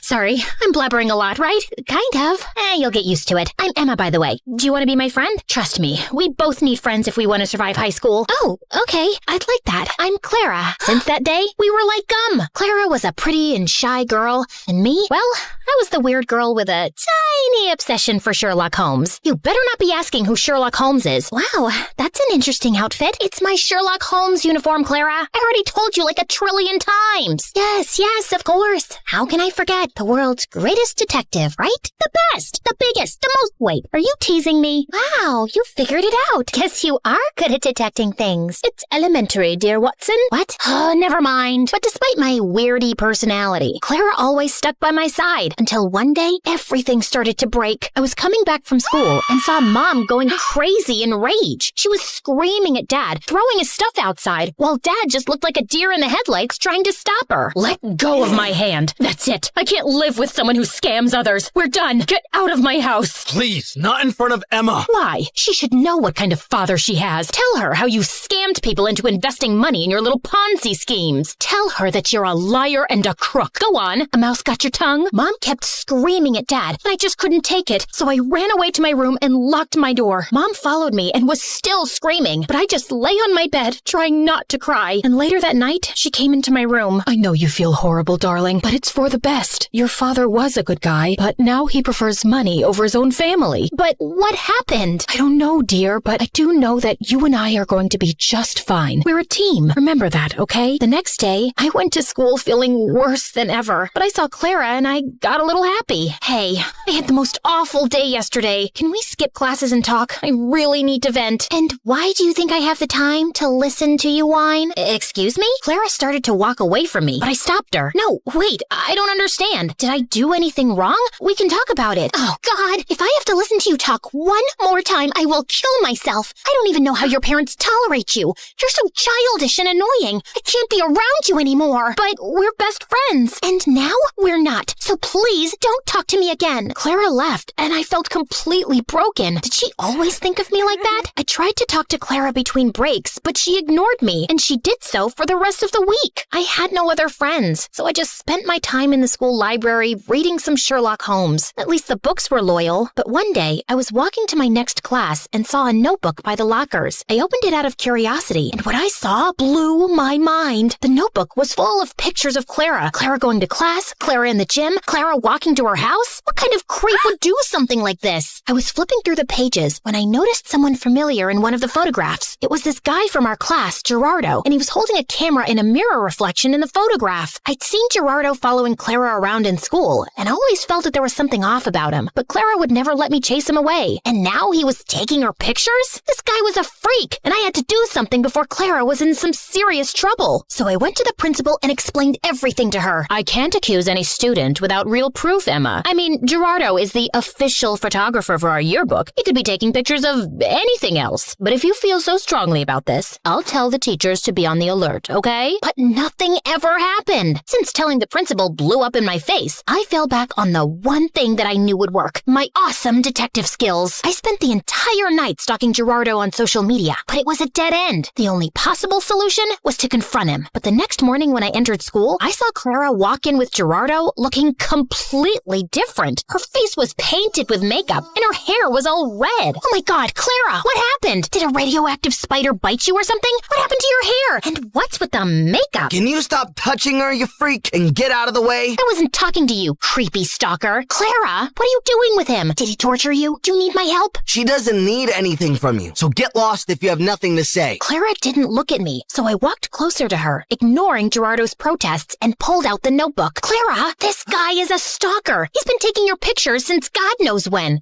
Sorry, I'm blabbering a lot, right? Kind of. You'll get used to it. I'm Emma, by the way. Do you want to be my friend? Trust me, we both need friends if we want to survive high school. Oh, okay. I'd like that. I'm Clara. Since that day, we were like gum. Clara was a pretty and shy girl, and me, well, I was the weird girl with a tiny obsession for Sherlock Holmes. You better not be asking who Sherlock Holmes is. Wow, that's an interesting outfit. It's my Sherlock Holmes uniform, Clara. I already told you like 1 trillion times. Yes, of course. How can I forget? The world's greatest detective, right? The best, the biggest, the most... Wait, are you teasing me? Wow, you figured it out. Guess you are good at detecting things. It's elementary, dear Watson. What? Oh, never mind. But despite my weirdy personality, Clara always stuck by my side until one day, everything started to break. I was coming back from school and saw Mom going crazy in rage. She was screaming at Dad, throwing his stuff outside, while Dad just looked like a deer in the headlights trying to stop her. Let go of my hand. That's it. I can't live with someone who scams others. We're done. Get out of my house. Please, not in front of Emma. Why? She should know what kind of father she has. Tell her how you scammed people into investing money in your little Ponzi schemes. Tell her that you're a liar and a crook. Go on. A mouse got your tongue? Mom kept screaming at Dad, and I just couldn't take it, so I ran away to my room and locked my door. Mom followed me and was still screaming, but I just lay on my bed, trying not to cry. And later that night, she came into my room. I know you feel horrible, darling, but it's for the best. Your father was a good guy, but now he prefers money over his own family. But what happened? I don't know, dear, but I do know that you and I are going to be just fine. We're a team. Remember that, okay? The next day, I went to school feeling worse than ever, but I saw Clara and I got a little happy. Hey, I had the most awful day yesterday. Can we skip classes and talk? I really need to vent. And why do you think I have the time to listen to you whine? Excuse me? Clara started to walk away from me, but I stopped her. No, wait, I don't understand. Did I do anything wrong? We can talk about it. Oh, God, if I have to listen to you talk one more time, I will kill myself. I don't even know how your parents tolerate you. You're so childish and annoying. I can't be around you anymore. But we're best friends. And now we're not. so please don't talk to me again. Clara left, and I felt completely broken. Did she always think of me like that? I tried to talk to Clara between breaks, but she ignored me, and she did so for the rest of the week. I had no other friends, so I just spent my time in the school library reading some Sherlock Holmes. At least the books were loyal. But one day, I was walking to my next class and saw a notebook by the lockers. I opened it out of curiosity, and what I saw blew my mind. The notebook was full of pictures of Clara. Clara going to class, Clara in the gym, Clara walking to her house. What kind of creep would do something like this? I was flipping through the pages when I noticed someone familiar in one of the photographs. It was this guy from our class, Gerardo, and he was holding a camera in a mirror reflection in the photograph. I'd seen Gerardo following Clara around in school, and I always felt that there was something off about him, but Clara would never let me chase him away. And now he was taking her pictures? This guy was a freak, and I had to do something before Clara was in some serious trouble. So I went to the principal and explained everything to her. I can't accuse any student without real proof, Emma. I mean, Gerardo is the official photographer for our yearbook. He could be taking pictures of anything else. But if you feel so strongly about this, I'll tell the teachers to be on the alert, okay? But nothing ever happened. Since telling the principal blew up in my face, I fell back on the one thing that I knew would work, my awesome detective skills. I spent the entire night stalking Gerardo on social media, but it was a dead end. The only possible solution was to confront him. But the next morning when I entered school, I saw Clara walk in with Gerardo looking completely different. Her face was painted with makeup, and her hair was all red. Oh my God, Clara, what happened? Did a radioactive spider bite you or something? What happened to your hair? And what's with the makeup? Can you stop touching her, you freak, and get out of the way? I wasn't talking to you, creepy stalker. Clara, what are you doing with him? Did he torture you? Do you need my help? She doesn't need anything from you, so get lost if you have nothing to say. Clara didn't look at me, so I walked closer to her, ignoring Gerardo's protests, and pulled out the notebook. Clara, this guy is a stalker. He's been taking your pictures since God knows when.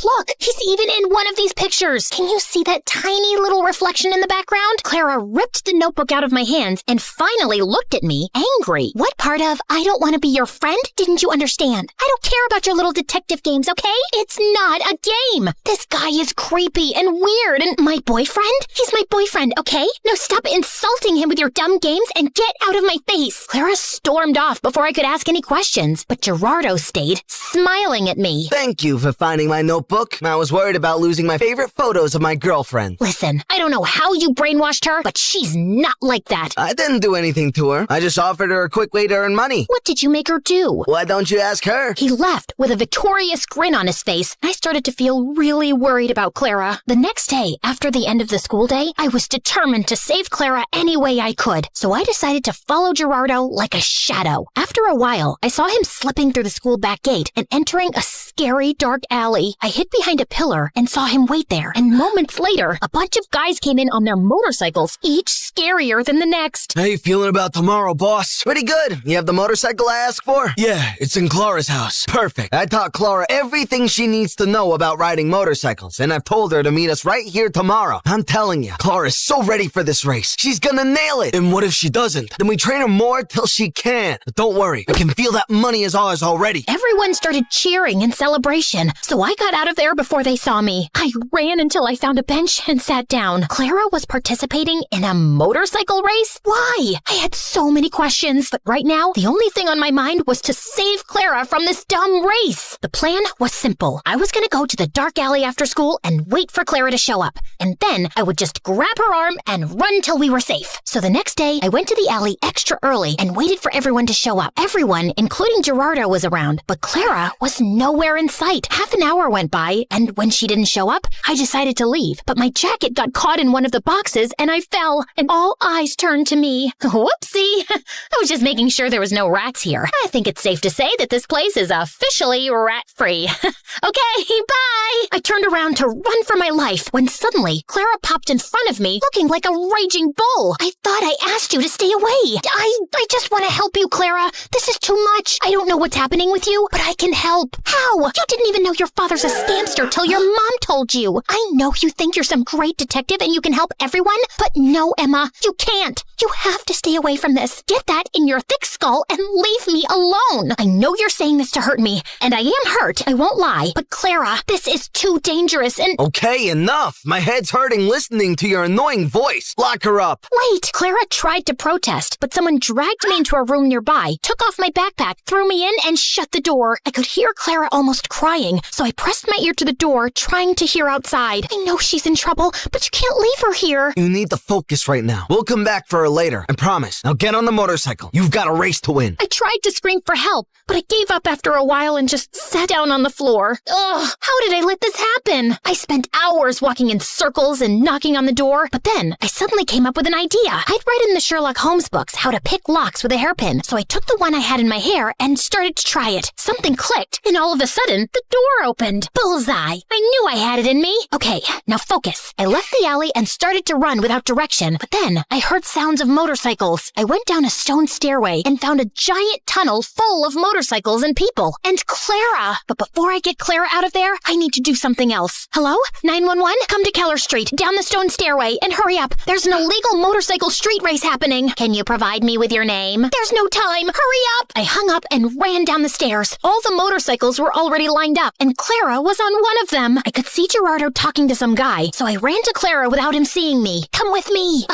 Look, he's even in one of these pictures. Can you see that tiny little reflection in the background? Clara ripped the notebook out of my hands and finally looked at me, angry. What part of I don't want to be your friend didn't you understand? I don't care about your little detective games, okay? It's not a game. This guy is creepy and weird, and my boyfriend? He's my boyfriend, okay? Now stop insulting him with your dumb games and get out of my face. Clara stormed off before I could ask any questions, but Gerardo stayed, smiling at me. Thank you for finding my notebook. I was worried about losing my favorite photos of my girlfriend. Listen, I don't know how you brainwashed her, but she's not like that. I didn't do anything to her. I just offered her a quick way to earn money. What did you make her do? Why don't you ask her? He left with a victorious grin on his face. I started to feel really worried about Clara. The next day, after the end of the school day, I was determined to save Clara any way I could. So I decided to follow Gerardo like a shadow. After a while, I saw him slipping through the school back gate and entering a scary dark alley. I hid behind a pillar and saw him wait there. And moments later, a bunch of guys came in on their motorcycles, each scarier than the next. How you feeling about tomorrow, boss? Pretty good. You have the motorcycle I asked for? Yeah, it's in Clara's house. Perfect. I taught Clara everything she needs to know about riding motorcycles, and I've told her to meet us right here tomorrow. I'm telling you, Clara's so ready for this race. She's gonna nail it. And what if she doesn't? Then we train her more till she can. But don't worry, I can feel that money is ours already. Everyone started cheering in celebration, so I got out of there before they saw me. I ran until I found a bench and sat down. Clara was participating in a motorcycle race? Why? I had so many questions, but right now, the only thing on my mind was to save Clara from this dumb race. The plan was simple. I was gonna go to the dark alley after school and wait for Clara to show up, and then I would just grab her arm and run till we were safe. So the next day, I went to the alley extra early and waited for everyone to show up. Everyone, including Gerardo, was around, but Clara was nowhere in sight. Half an hour went by, and when she didn't show up, I decided to leave. But my jacket got caught in one of the boxes, and I fell, and all eyes turned to me. Whoopsie! I was just making sure there was no rats here. I think it's safe to say that this place is officially rat-free. Okay, bye! I turned around to run for my life when suddenly Clara popped in front of me looking like a raging bull. I thought I asked you to stay away. I just want to help you, Clara. This is too much. I don't know what's happening with you, but I can help. How? You didn't even know your father's a scamster till your mom told you. I know you think you're some great detective and you can help everyone, but no, Emma, you can't. You have to stay away from this. Get that in your thick skull and leave me alone. I know you're saying this to hurt me, and I am hurt, I won't lie. But Clara, this is too dangerous and— Okay, enough. My head's hurting listening to your annoying voice. Lock her up. Wait, Clara tried to protest, but someone dragged me into a room nearby, took off my backpack, threw me in and shut the door. I could hear Clara almost crying, so I pressed my ear to the door, trying to hear outside. I know she's in trouble, but you can't leave her here. You need to focus right now. We'll come back for her later, I promise. Now get on the motorcycle. You've got a race to win. I tried to scream for help, but I gave up after a while and just sat down on the floor. Ugh, how did I let this happen? I spent hours walking in circles and knocking on the door, but then I suddenly came up with an idea. I'd read in the Sherlock Holmes books how to pick locks with a hairpin, so I took the one I had in my hair and started to try it. Something clicked, and all of a sudden, the door opened. Bullseye! I knew I had it in me. Okay, now focus. I left the alley and started to run without direction, but then I heard sounds of motorcycles. I went down a stone stairway and found a giant tunnel full of motorcycles and people. And Clara! But before I get Clara out of there, I need to do something else. Hello? 911? Come to Keller Street, down the stone stairway, and hurry up. There's an illegal motorcycle street race happening. Can you provide me with your name? There's no time. Hurry up! I hung up and ran down the stairs. All the motorcycles were already lined up, and Clara was on one of them. I could see Gerardo talking to some guy, so I ran to Clara without him seeing me. Come with me.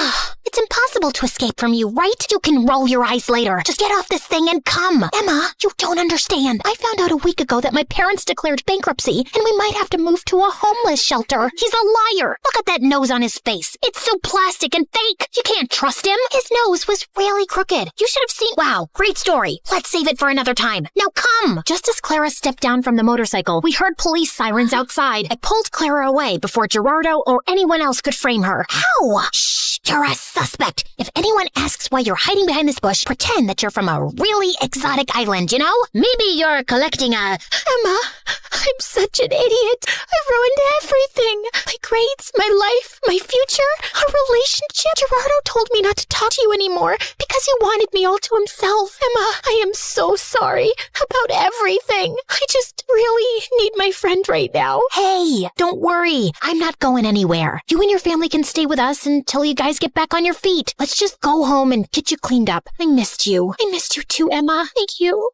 It's impossible to escape from you, right? You can roll your eyes later. Just get off this thing and come. Emma, you don't understand. I found out a week ago that my parents declared bankruptcy, and we might have to move to a homeless shelter. He's a liar. Look at that nose on his face. It's so plastic and fake. You can't trust him. His nose was really crooked. You should have seen. Wow, great story. Let's save it for another time. Now come. Just as Clara stepped down from the motorcycle, we heard police sirens outside. I pulled Clara away before Gerardo or anyone else could frame her. How? Shh, you're a suspect. If anyone asks why you're hiding behind this bush, pretend that you're from a really exotic island, you know? Maybe you're collecting a... Emma, I'm such an idiot. I've ruined everything. My grades, my life, my future, our relationship. Gerardo told me not to talk to you anymore because he wanted me all to himself. Emma, I am so sorry about everything. I just really need my friend right now. Hey, don't worry. I'm not going anywhere. You and your family can stay with us until you guys get back on your feet. Let's just go home and get you cleaned up. I missed you. I missed you too, Emma. Thank you.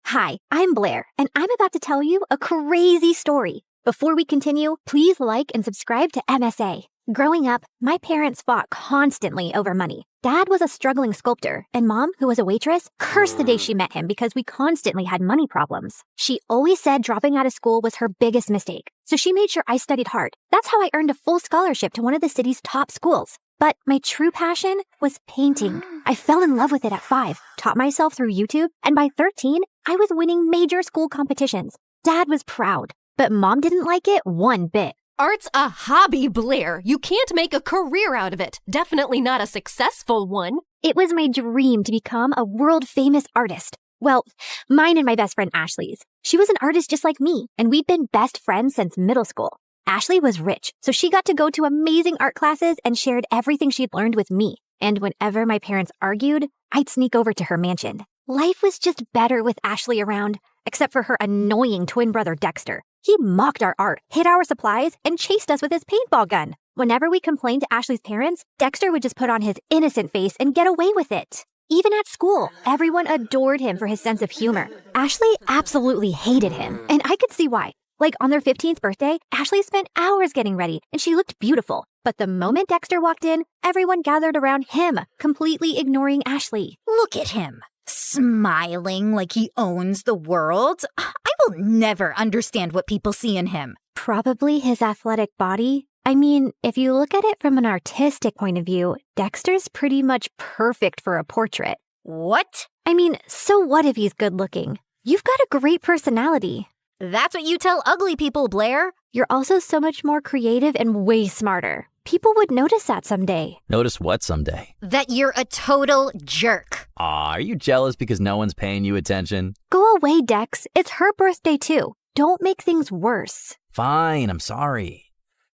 Hi, I'm Blair, and I'm about to tell you a crazy story. Before we continue, please like and subscribe to MSA. Growing up, my parents fought constantly over money. Dad was a struggling sculptor, and Mom, who was a waitress, cursed the day she met him because we constantly had money problems. She always said dropping out of school was her biggest mistake, so she made sure I studied hard. That's how I earned a full scholarship to one of the city's top schools. But my true passion was painting. I fell in love with it at 5, taught myself through YouTube, and by 13, I was winning major school competitions. Dad was proud, but Mom didn't like it one bit. Art's a hobby, Blair. You can't make a career out of it. Definitely not a successful one. It was my dream to become a world-famous artist. Well, mine and my best friend Ashley's. She was an artist just like me, and we'd been best friends since middle school. Ashley was rich, so she got to go to amazing art classes and shared everything she'd learned with me. And whenever my parents argued, I'd sneak over to her mansion. Life was just better with Ashley around, except for her annoying twin brother Dexter. He mocked our art, hid our supplies, and chased us with his paintball gun. Whenever we complained to Ashley's parents, Dexter would just put on his innocent face and get away with it. Even at school, everyone adored him for his sense of humor. Ashley absolutely hated him, and I could see why. Like on their 15th birthday, Ashley spent hours getting ready, and she looked beautiful. But the moment Dexter walked in, everyone gathered around him, completely ignoring Ashley. Look at him, smiling like he owns the world. I will never understand what people see in him. Probably his athletic body. I mean, if you look at it from an artistic point of view, Dexter's pretty much perfect for a portrait. What? I mean, so what if he's good looking? You've got a great personality. That's what you tell ugly people, Blair. You're also so much more creative and way smarter. People would notice that someday. Notice what someday? That you're a total jerk. Aw, are you jealous because no one's paying you attention? Go away, Dex. It's her birthday too. Don't make things worse. Fine, I'm sorry.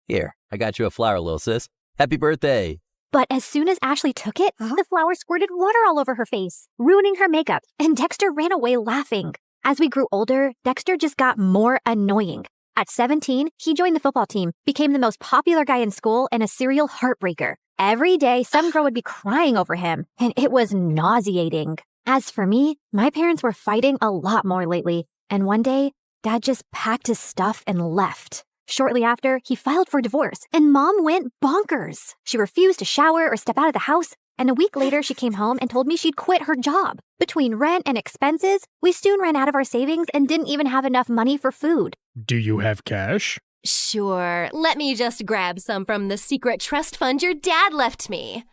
Here, I got you a flower, little sis. Happy birthday. But as soon as Ashley took it, the flower squirted water all over her face, ruining her makeup, and Dexter ran away laughing. As we grew older, Dexter just got more annoying. At 17, he joined the football team, became the most popular guy in school, and a serial heartbreaker. Every day, some girl would be crying over him, and it was nauseating. As for me, my parents were fighting a lot more lately, and one day, Dad just packed his stuff and left. Shortly after, he filed for divorce, and Mom went bonkers. She refused to shower or step out of the house, and a week later she came home and told me she'd quit her job. Between rent and expenses, we soon ran out of our savings and didn't even have enough money for food. Do you have cash? Sure, let me just grab some from the secret trust fund your dad left me.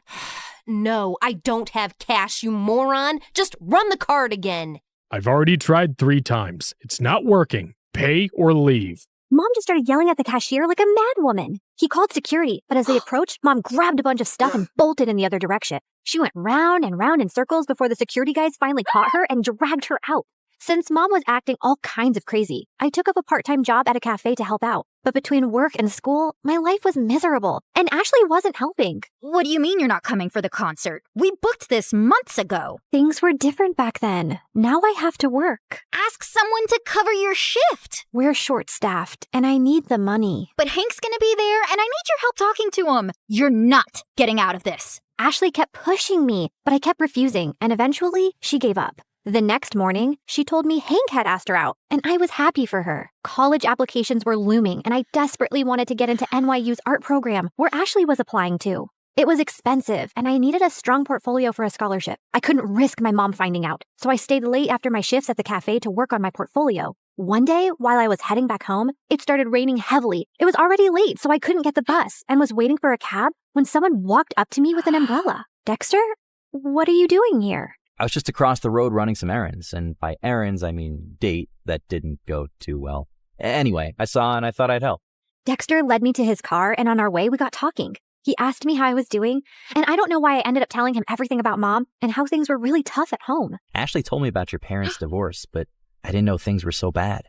No, I don't have cash, you moron. Just run the card again. I've already tried 3 times. It's not working. Pay or leave. Mom just started yelling at the cashier like a mad woman. He called security, but as they approached, Mom grabbed a bunch of stuff and bolted in the other direction. She went round and round in circles before the security guys finally caught her and dragged her out. Since Mom was acting all kinds of crazy, I took up a part-time job at a cafe to help out. But between work and school, my life was miserable, and Ashley wasn't helping. What do you mean you're not coming for the concert? We booked this months ago. Things were different back then. Now I have to work. Ask someone to cover your shift. We're short-staffed, and I need the money. But Hank's gonna be there, and I need your help talking to him. You're not getting out of this. Ashley kept pushing me, but I kept refusing, and eventually she gave up. The next morning, she told me Hank had asked her out, and I was happy for her. College applications were looming, and I desperately wanted to get into NYU's art program, where Ashley was applying to. It was expensive, and I needed a strong portfolio for a scholarship. I couldn't risk my mom finding out, so I stayed late after my shifts at the cafe to work on my portfolio. One day, while I was heading back home, it started raining heavily. It was already late, so I couldn't get the bus, and was waiting for a cab when someone walked up to me with an umbrella. Dexter, what are you doing here? I was just across the road running some errands, and by errands, I mean date that didn't go too well. Anyway, I saw and I thought I'd help. Dexter led me to his car, and on our way, we got talking. He asked me how I was doing, and I don't know why I ended up telling him everything about Mom and how things were really tough at home. Ashley told me about your parents' divorce, but I didn't know things were so bad.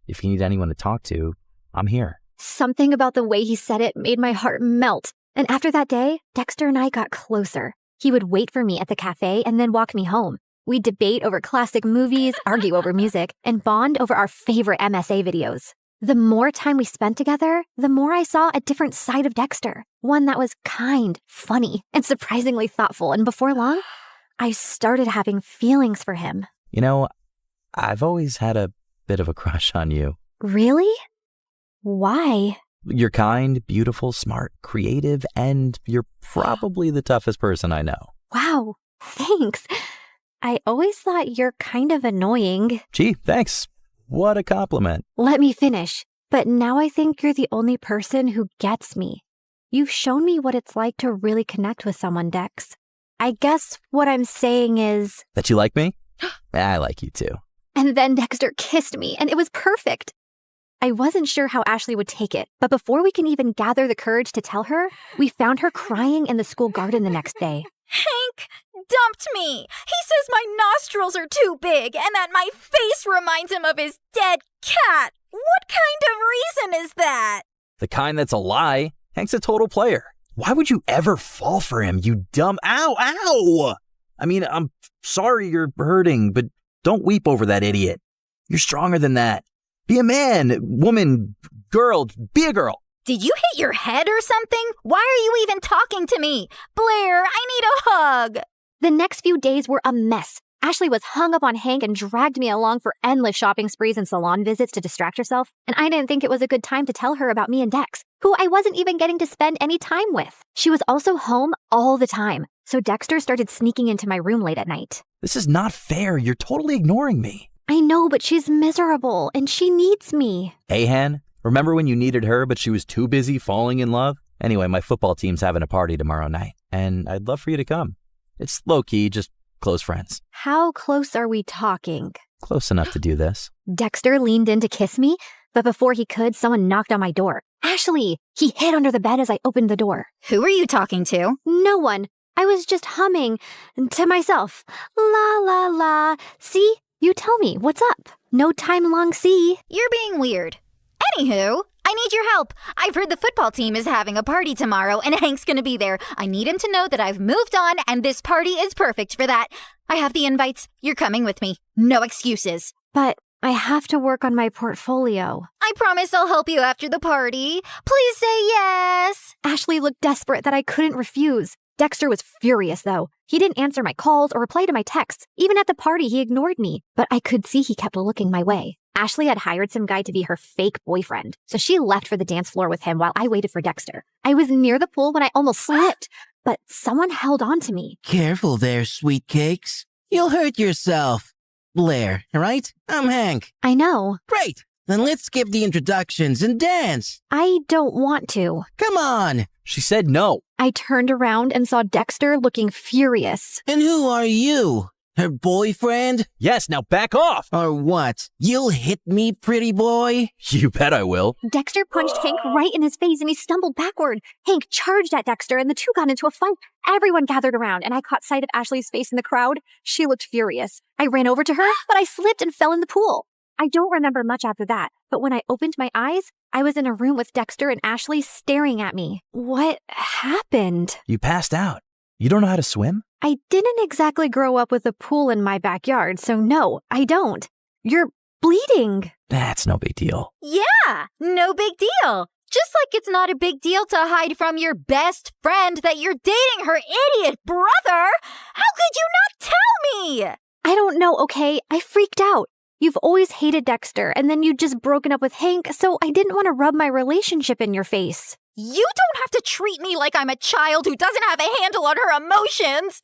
If you need anyone to talk to, I'm here. Something about the way he said it made my heart melt. And after that day, Dexter and I got closer. He would wait for me at the cafe and then walk me home. We'd debate over classic movies, argue over music, and bond over our favorite MSA videos. The more time we spent together, the more I saw a different side of Dexter. One that was kind, funny, and surprisingly thoughtful. And before long, I started having feelings for him. You know, I've always had a bit of a crush on you. Really? Why? You're kind, beautiful, smart, creative, and you're probably the toughest person I know. Wow, thanks. I always thought you're kind of annoying. Gee, thanks. What a compliment. Let me finish. But now I think you're the only person who gets me. You've shown me what it's like to really connect with someone, Dex. I guess what I'm saying is... That you like me? I like you too. And then Dexter kissed me, and it was perfect. I wasn't sure how Ashley would take it, but before we can even gather the courage to tell her, we found her crying in the school garden the next day. Hank dumped me. He says my nostrils are too big and that my face reminds him of his dead cat. What kind of reason is that? The kind that's a lie. Hank's a total player. Why would you ever fall for him, you dumb... Ow! I mean, I'm sorry you're hurting, but don't weep over that idiot. You're stronger than that. Be a man, woman, girl, be a girl. Did you hit your head or something? Why are you even talking to me? Blair, I need a hug. The next few days were a mess. Ashley was hung up on Hank and dragged me along for endless shopping sprees and salon visits to distract herself, and I didn't think it was a good time to tell her about me and Dex, who I wasn't even getting to spend any time with. She was also home all the time, so Dexter started sneaking into my room late at night. This is not fair. You're totally ignoring me. I know, but she's miserable, and she needs me. Hey, Han, remember when you needed her, but she was too busy falling in love? Anyway, my football team's having a party tomorrow night, and I'd love for you to come. It's low-key, just close friends. How close are we talking? Close enough to do this. Dexter leaned in to kiss me, but before he could, someone knocked on my door. Ashley! He hid under the bed as I opened the door. Who are you talking to? No one. I was just humming to myself. La la la. See? You tell me, what's up? No time long see. You're being weird. Anywho, I need your help. I've heard the football team is having a party tomorrow and Hank's gonna be there. I need him to know that I've moved on and this party is perfect for that. I have the invites. You're coming with me. No excuses. But I have to work on my portfolio. I promise I'll help you after the party. Please say yes. Ashley looked desperate that I couldn't refuse. Dexter was furious, though. He didn't answer my calls or reply to my texts. Even at the party, he ignored me. But I could see he kept looking my way. Ashley had hired some guy to be her fake boyfriend, so she left for the dance floor with him while I waited for Dexter. I was near the pool when I almost slipped, but someone held on to me. Careful there, sweet cakes. You'll hurt yourself. Blair, right? I'm Hank. I know. Great. Then let's skip the introductions and dance. I don't want to. Come on. She said no. I turned around and saw Dexter looking furious. And who are you? Her boyfriend? Yes, now back off! Or what? You'll hit me, pretty boy? You bet I will. Dexter punched Hank right in his face and he stumbled backward. Hank charged at Dexter and the two got into a fight. Everyone gathered around and I caught sight of Ashley's face in the crowd. She looked furious. I ran over to her, but I slipped and fell in the pool. I don't remember much after that, but when I opened my eyes, I was in a room with Dexter and Ashley staring at me. What happened? You passed out. You don't know how to swim? I didn't exactly grow up with a pool in my backyard, so no, I don't. You're bleeding. That's no big deal. Yeah, no big deal. Just like it's not a big deal to hide from your best friend that you're dating her idiot brother. How could you not tell me? I don't know, okay? I freaked out. You've always hated Dexter, and then you'd just broken up with Hank, so I didn't want to rub my relationship in your face. You don't have to treat me like I'm a child who doesn't have a handle on her emotions.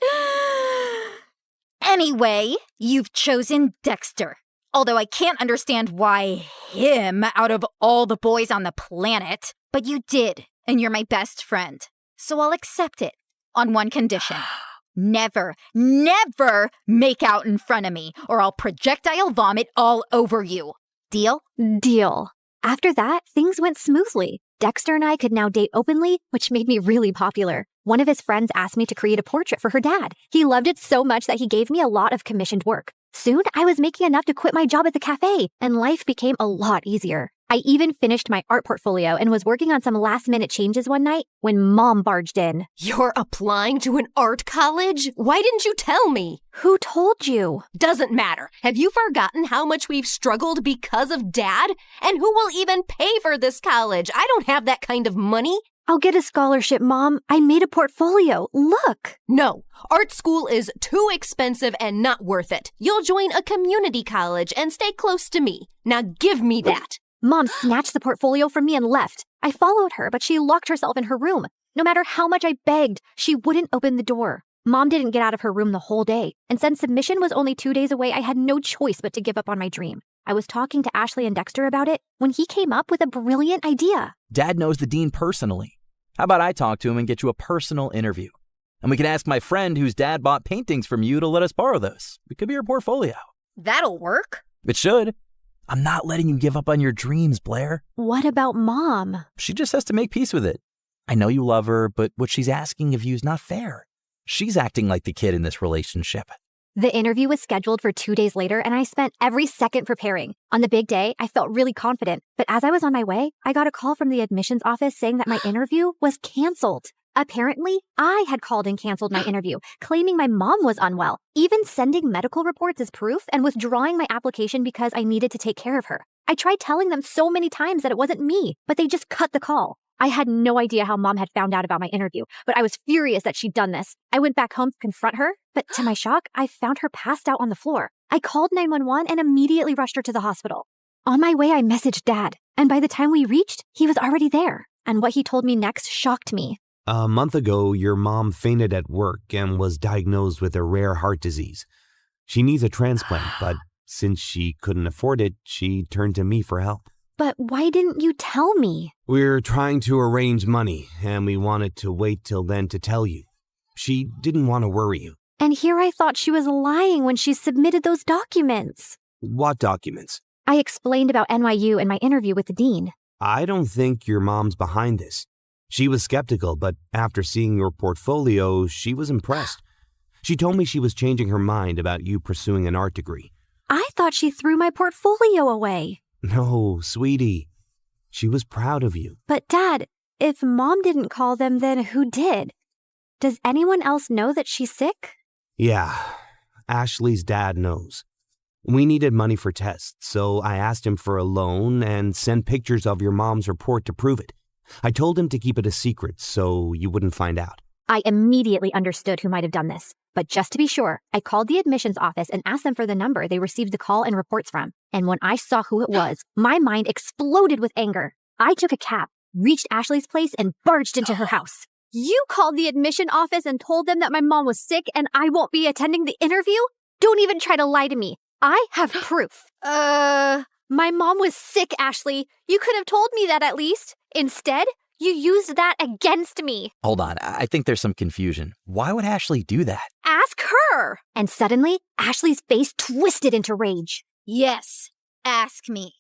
Anyway, you've chosen Dexter. Although I can't understand why him out of all the boys on the planet. But you did, and you're my best friend. So I'll accept it on one condition. Never, never make out in front of me, or I'll projectile vomit all over you. Deal? Deal. After that, things went smoothly. Dexter and I could now date openly, which made me really popular. One of his friends asked me to create a portrait for her dad. He loved it so much that he gave me a lot of commissioned work. Soon, I was making enough to quit my job at the cafe, and life became a lot easier. I even finished my art portfolio and was working on some last-minute changes one night when Mom barged in. You're applying to an art college? Why didn't you tell me? Who told you? Doesn't matter. Have you forgotten how much we've struggled because of Dad? And who will even pay for this college? I don't have that kind of money. I'll get a scholarship, Mom. I made a portfolio. Look. No, art school is too expensive and not worth it. You'll join a community college and stay close to me. Now give me that. Mom snatched the portfolio from me and left. I followed her, but she locked herself in her room. No matter how much I begged, she wouldn't open the door. Mom didn't get out of her room the whole day, and since submission was only 2 days away, I had no choice but to give up on my dream. I was talking to Ashley and Dexter about it when he came up with a brilliant idea. Dad knows the dean personally. How about I talk to him and get you a personal interview? And we can ask my friend whose dad bought paintings from you to let us borrow those. It could be your portfolio. That'll work. It should. I'm not letting you give up on your dreams, Blair. What about Mom? She just has to make peace with it. I know you love her, but what she's asking of you is not fair. She's acting like the kid in this relationship. The interview was scheduled for 2 days later, and I spent every second preparing. On the big day, I felt really confident. But as I was on my way, I got a call from the admissions office saying that my interview was canceled. Apparently, I had called and canceled my interview, claiming my mom was unwell, even sending medical reports as proof and withdrawing my application because I needed to take care of her. I tried telling them so many times that it wasn't me, but they just cut the call. I had no idea how Mom had found out about my interview, but I was furious that she'd done this. I went back home to confront her, but to my shock, I found her passed out on the floor. I called 911 and immediately rushed her to the hospital. On my way, I messaged Dad, and by the time we reached, he was already there. And what he told me next shocked me. A month ago, your mom fainted at work and was diagnosed with a rare heart disease. She needs a transplant, but since she couldn't afford it, she turned to me for help. But why didn't you tell me? We're trying to arrange money, and we wanted to wait till then to tell you. She didn't want to worry you. And here I thought she was lying when she submitted those documents. What documents? I explained about NYU and my interview with the dean. I don't think your mom's behind this. She was skeptical, but after seeing your portfolio, she was impressed. She told me she was changing her mind about you pursuing an art degree. I thought she threw my portfolio away. No, sweetie. She was proud of you. But Dad, if Mom didn't call them, then who did? Does anyone else know that she's sick? Yeah, Ashley's dad knows. We needed money for tests, so I asked him for a loan and sent pictures of your mom's report to prove it. I told him to keep it a secret so you wouldn't find out. I immediately understood who might have done this. But just to be sure, I called the admissions office and asked them for the number they received the call and reports from. And when I saw who it was, my mind exploded with anger. I took a cab, reached Ashley's place, and barged into her house. You called the admission office and told them that my mom was sick and I won't be attending the interview? Don't even try to lie to me. I have proof. My mom was sick, Ashley. You could have told me that at least. Instead, you used that against me. Hold on, I think there's some confusion. Why would Ashley do that? Ask her. And suddenly, Ashley's face twisted into rage. Yes, ask me.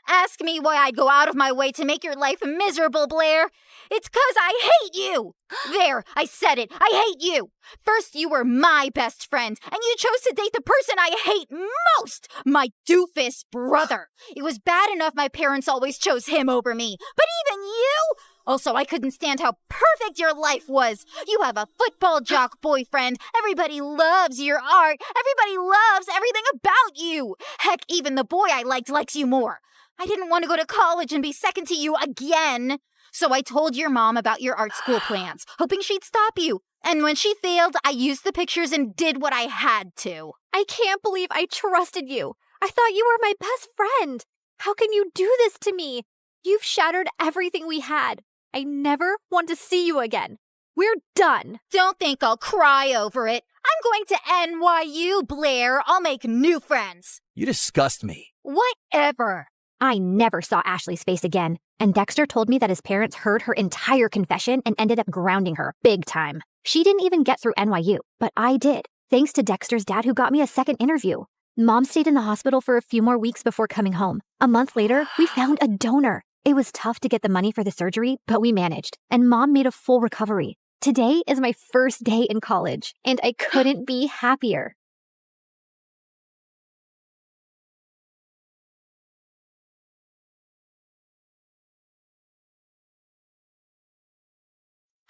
Ask me why I'd go out of my way to make your life miserable, Blair. It's 'cause I hate you. There, I said it. I hate you. First, you were my best friend, and you chose to date the person I hate most, my doofus brother. It was bad enough my parents always chose him over me, but even you? Also, I couldn't stand how perfect your life was. You have a football jock boyfriend. Everybody loves your art. Everybody loves everything about you. Heck, even the boy I likes you more. I didn't want to go to college and be second to you again. So I told your mom about your art school plans, hoping she'd stop you. And when she failed, I used the pictures and did what I had to. I can't believe I trusted you. I thought you were my best friend. How can you do this to me? You've shattered everything we had. I never want to see you again. We're done. Don't think I'll cry over it. I'm going to NYU, Blair. I'll make new friends. You disgust me. Whatever. I never saw Ashley's face again, and Dexter told me that his parents heard her entire confession and ended up grounding her big time. She didn't even get through NYU, but I did, thanks to Dexter's dad who got me a second interview. Mom stayed in the hospital for a few more weeks before coming home. A month later, we found a donor. It was tough to get the money for the surgery, but we managed, and Mom made a full recovery. Today is my first day in college, and I couldn't be happier.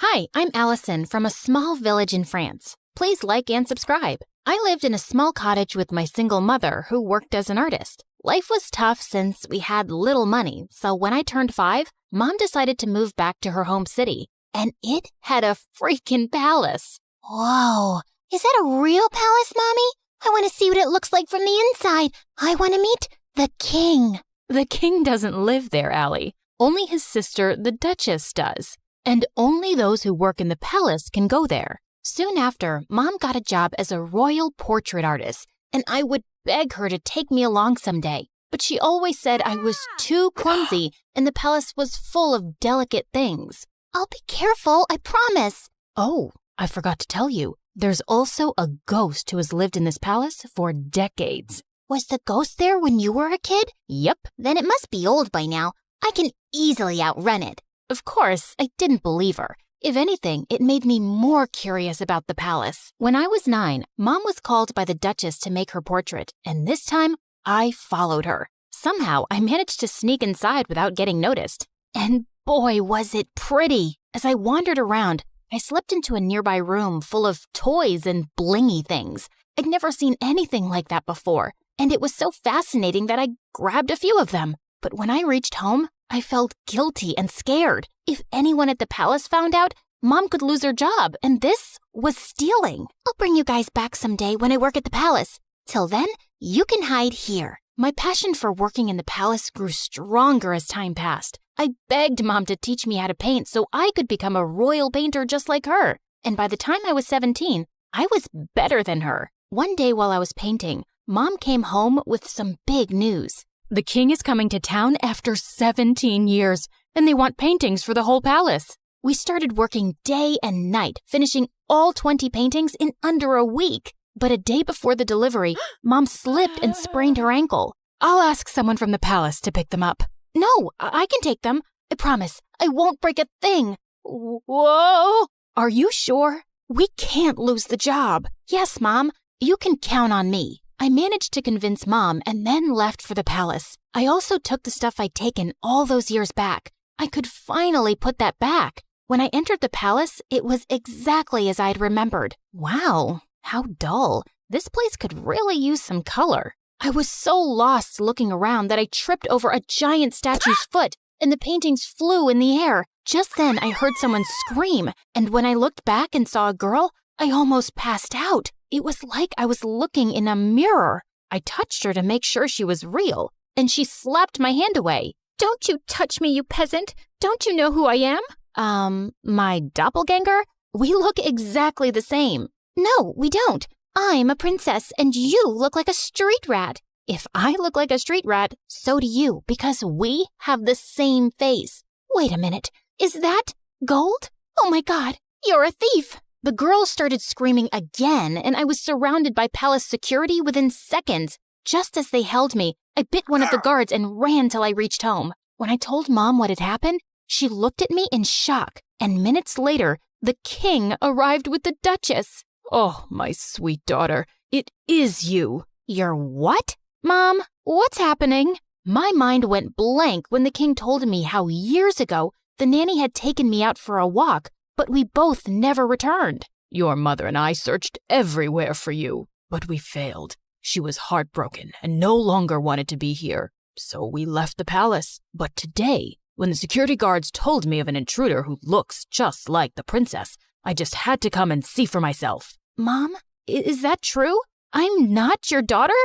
Hi, I'm Allison from a small village in France. Please like and subscribe. I lived in a small cottage with my single mother who worked as an artist. Life was tough since we had little money, so when I turned 5, Mom decided to move back to her home city, and it had a freaking palace. Whoa, is that a real palace, Mommy? I want to see what it looks like from the inside. I want to meet the king. The king doesn't live there, Allie. Only his sister, the Duchess, does. And only those who work in the palace can go there. Soon after, Mom got a job as a royal portrait artist, and I would beg her to take me along someday. But she always said I was too clumsy, and the palace was full of delicate things. I'll be careful, I promise. Oh, I forgot to tell you. There's also a ghost who has lived in this palace for decades. Was the ghost there when you were a kid? Yep. Then it must be old by now. I can easily outrun it. Of course, I didn't believe her. If anything, it made me more curious about the palace. When I was 9, Mom was called by the Duchess to make her portrait, and this time, I followed her. Somehow, I managed to sneak inside without getting noticed. And boy, was it pretty! As I wandered around, I slipped into a nearby room full of toys and blingy things. I'd never seen anything like that before, and it was so fascinating that I grabbed a few of them. But when I reached home, I felt guilty and scared. If anyone at the palace found out, Mom could lose her job, and this was stealing. I'll bring you guys back someday when I work at the palace. Till then, you can hide here. My passion for working in the palace grew stronger as time passed. I begged Mom to teach me how to paint so I could become a royal painter just like her. And by the time I was 17, I was better than her. One day while I was painting, Mom came home with some big news. The king is coming to town after 17 years, and they want paintings for the whole palace. We started working day and night, finishing all 20 paintings in under a week. But a day before the delivery, Mom slipped and sprained her ankle. I'll ask someone from the palace to pick them up. No, I can take them. I promise. I won't break a thing. Whoa! Are you sure? We can't lose the job. Yes, Mom. You can count on me. I managed to convince Mom and then left for the palace. I also took the stuff I'd taken all those years back. I could finally put that back. When I entered the palace, it was exactly as I'd remembered. Wow, how dull. This place could really use some color. I was so lost looking around that I tripped over a giant statue's foot, and the paintings flew in the air. Just then, I heard someone scream, and when I looked back and saw a girl, I almost passed out. It was like I was looking in a mirror. I touched her to make sure she was real, and she slapped my hand away. "Don't you touch me, you peasant! Don't you know who I am?" My doppelganger? We look exactly the same. "No, we don't. I'm a princess, and you look like a street rat." "If I look like a street rat, so do you, because we have the same face." "Wait a minute. Is that gold? Oh my God, you're a thief." The girl started screaming again, and I was surrounded by palace security within seconds. Just as they held me, I bit one of the guards and ran till I reached home. When I told Mom what had happened, she looked at me in shock, and minutes later, the king arrived with the Duchess. Oh, my sweet daughter, it is you. "You're what? Mom, what's happening?" My mind went blank when the king told me how years ago the nanny had taken me out for a walk, but we both never returned. Your mother and I searched everywhere for you, but we failed. She was heartbroken and no longer wanted to be here, so we left the palace. But today, when the security guards told me of an intruder who looks just like the princess, I just had to come and see for myself." "Mom, is that true? I'm not your daughter?"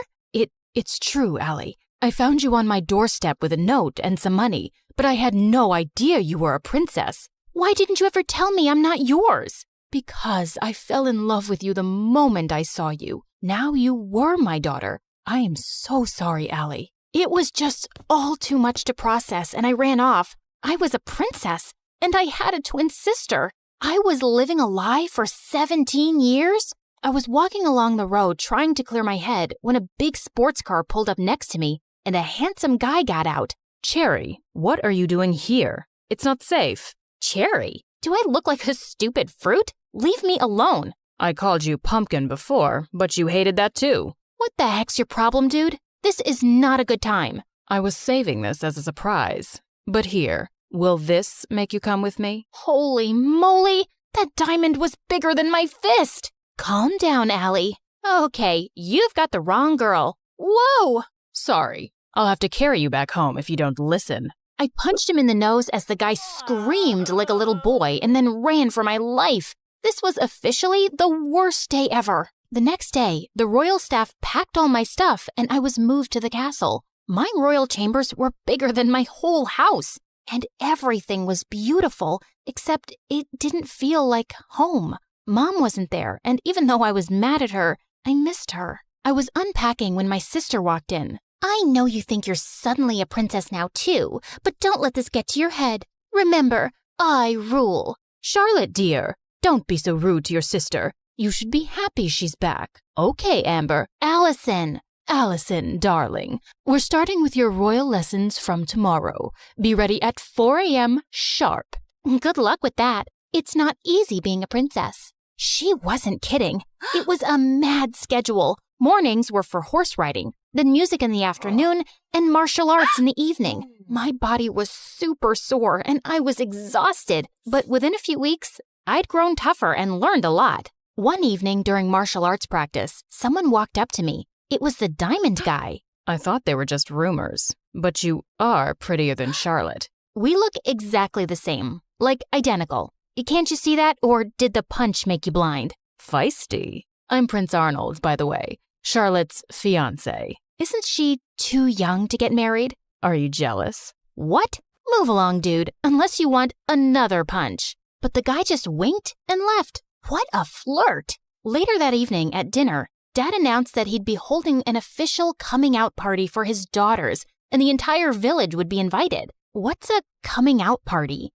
It's true, Allie. I found you on my doorstep with a note and some money, but I had no idea you were a princess." "Why didn't you ever tell me I'm not yours?" "Because I fell in love with you the moment I saw you. Now you were my daughter. I am so sorry, Allie." "It was just all too much to process, and I ran off. I was a princess, and I had a twin sister. I was living a lie for 17 years? I was walking along the road trying to clear my head when a big sports car pulled up next to me, and a handsome guy got out. "Cherry, what are you doing here? It's not safe." "Cherry? Do I look like a stupid fruit? Leave me alone." "I called you pumpkin before, but you hated that too." "What the heck's your problem, dude? This is not a good time." "I was saving this as a surprise. But here, will this make you come with me?" "Holy moly! That diamond was bigger than my fist!" "Calm down, Allie. Okay, you've got the wrong girl." "Whoa!" "Sorry. I'll have to carry you back home if you don't listen." I punched him in the nose as the guy screamed like a little boy and then ran for my life. This was officially the worst day ever. The next day, the royal staff packed all my stuff and I was moved to the castle. My royal chambers were bigger than my whole house, and everything was beautiful, except it didn't feel like home. Mom wasn't there, and even though I was mad at her, I missed her. I was unpacking when my sister walked in. "I know you think you're suddenly a princess now, too, but don't let this get to your head. Remember, I rule." "Charlotte, dear, don't be so rude to your sister. You should be happy she's back." "Okay, Amber." "Allison." "Allison, darling, we're starting with your royal lessons from tomorrow. Be ready at 4 a.m. sharp." "Good luck with that. It's not easy being a princess." She wasn't kidding. It was a mad schedule. Mornings were for horse riding, then music in the afternoon, and martial arts in the evening. My body was super sore, and I was exhausted. But within a few weeks, I'd grown tougher and learned a lot. One evening during martial arts practice, someone walked up to me. It was the diamond guy. "I thought they were just rumors, but you are prettier than Charlotte." "We look exactly the same, like identical. Can't you see that, or did the punch make you blind?" "Feisty. I'm Prince Arnold, by the way, Charlotte's fiancé." "Isn't she too young to get married?" "Are you jealous?" "What? Move along, dude, unless you want another punch." But the guy just winked and left. What a flirt! Later that evening at dinner, Dad announced that he'd be holding an official coming out party for his daughters, and the entire village would be invited. What's a coming out party?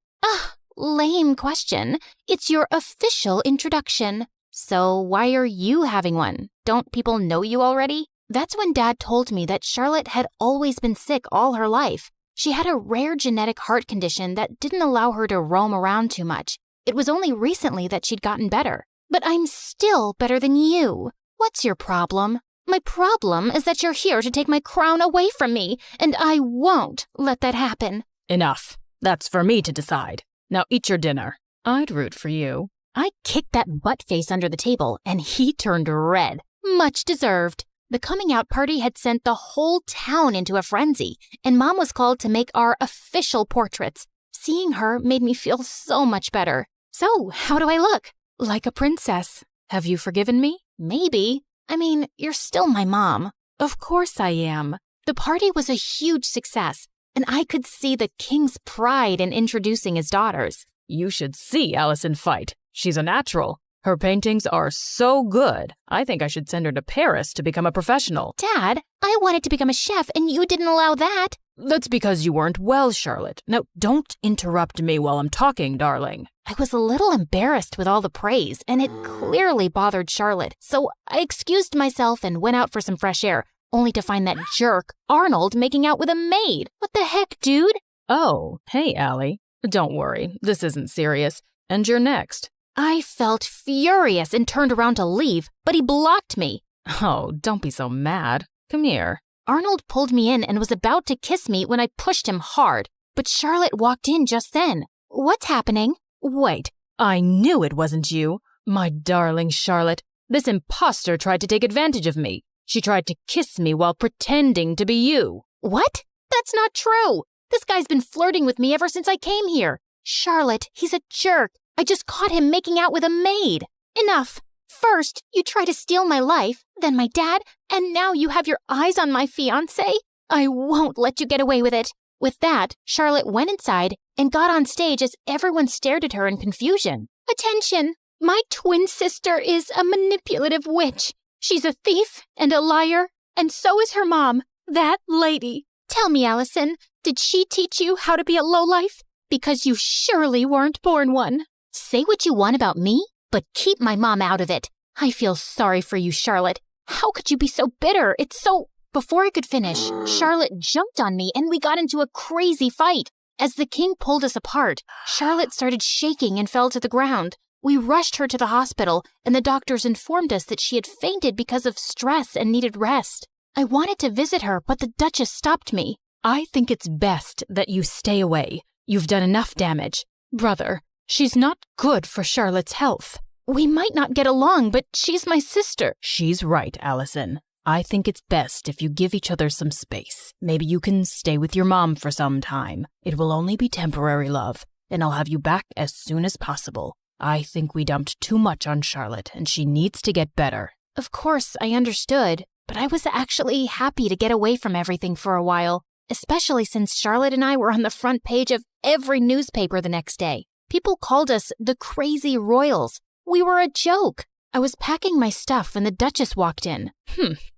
Lame question. It's your official introduction. So why are you having one? Don't people know you already? That's when Dad told me that Charlotte had always been sick all her life. She had a rare genetic heart condition that didn't allow her to roam around too much. It was only recently that she'd gotten better. But I'm still better than you. What's your problem? My problem is that you're here to take my crown away from me, and I won't let that happen. Enough. That's for me to decide. Now eat your dinner. I'd root for you. I kicked that butt face under the table, and he turned red. Much deserved. The coming out party had sent the whole town into a frenzy, and Mom was called to make our official portraits. seeing her made me feel so much better. So, how do I look? Like a princess. Have you forgiven me? Maybe. I mean, you're still my mom. Of course I am. The party was a huge success, and I could see the king's pride in introducing his daughters. You should see Allison fight. She's a natural. Her paintings are so good. I think I should send her to Paris to become a professional. Dad, I wanted to become a chef, and you didn't allow that. That's because you weren't well, Charlotte. Now, don't interrupt me while I'm talking, darling. I was a little embarrassed with all the praise, and it clearly bothered Charlotte, so I excused myself and went out for some fresh air, only to find that jerk, Arnold, making out with a maid. What the heck, dude? Oh, hey, Allie. Don't worry, this isn't serious. And you're next. I felt furious and turned around to leave, but he blocked me. Oh, don't be so mad. Come here. Arnold pulled me in and was about to kiss me when I pushed him hard, but Charlotte walked in just then. What's happening? Wait, I knew it wasn't you. My darling Charlotte, this imposter tried to take advantage of me. She tried to kiss me while pretending to be you. What? That's not true. This guy's been flirting with me ever since I came here. Charlotte, he's a jerk. I just caught him making out with a maid. Enough. First, you try to steal my life, then my dad, and now you have your eyes on my fiancé? I won't let you get away with it. With that, Charlotte went inside and got on stage as everyone stared at her in confusion. Attention! My twin sister is a manipulative witch. She's a thief and a liar, and so is her mom, that lady. Tell me, Allison, did she teach you how to be a lowlife? Because you surely weren't born one. Say what you want about me, but keep my mom out of it. I feel sorry for you, Charlotte. How could you be so bitter? It's so... Before I could finish, Charlotte jumped on me and we got into a crazy fight. As the king pulled us apart, Charlotte started shaking and fell to the ground. We rushed her to the hospital, and the doctors informed us that she had fainted because of stress and needed rest. I wanted to visit her, but the Duchess stopped me. I think it's best that you stay away. You've done enough damage. Brother, she's not good for Charlotte's health. We might not get along, but she's my sister. She's right, Allison. I think it's best if you give each other some space. Maybe you can stay with your mom for some time. It will only be temporary, love, and I'll have you back as soon as possible. I think we dumped too much on Charlotte, and she needs to get better. Of course, I understood, but I was actually happy to get away from everything for a while, especially since Charlotte and I were on the front page of every newspaper the next day. People called us the Crazy Royals. We were a joke. I was packing my stuff when the Duchess walked in.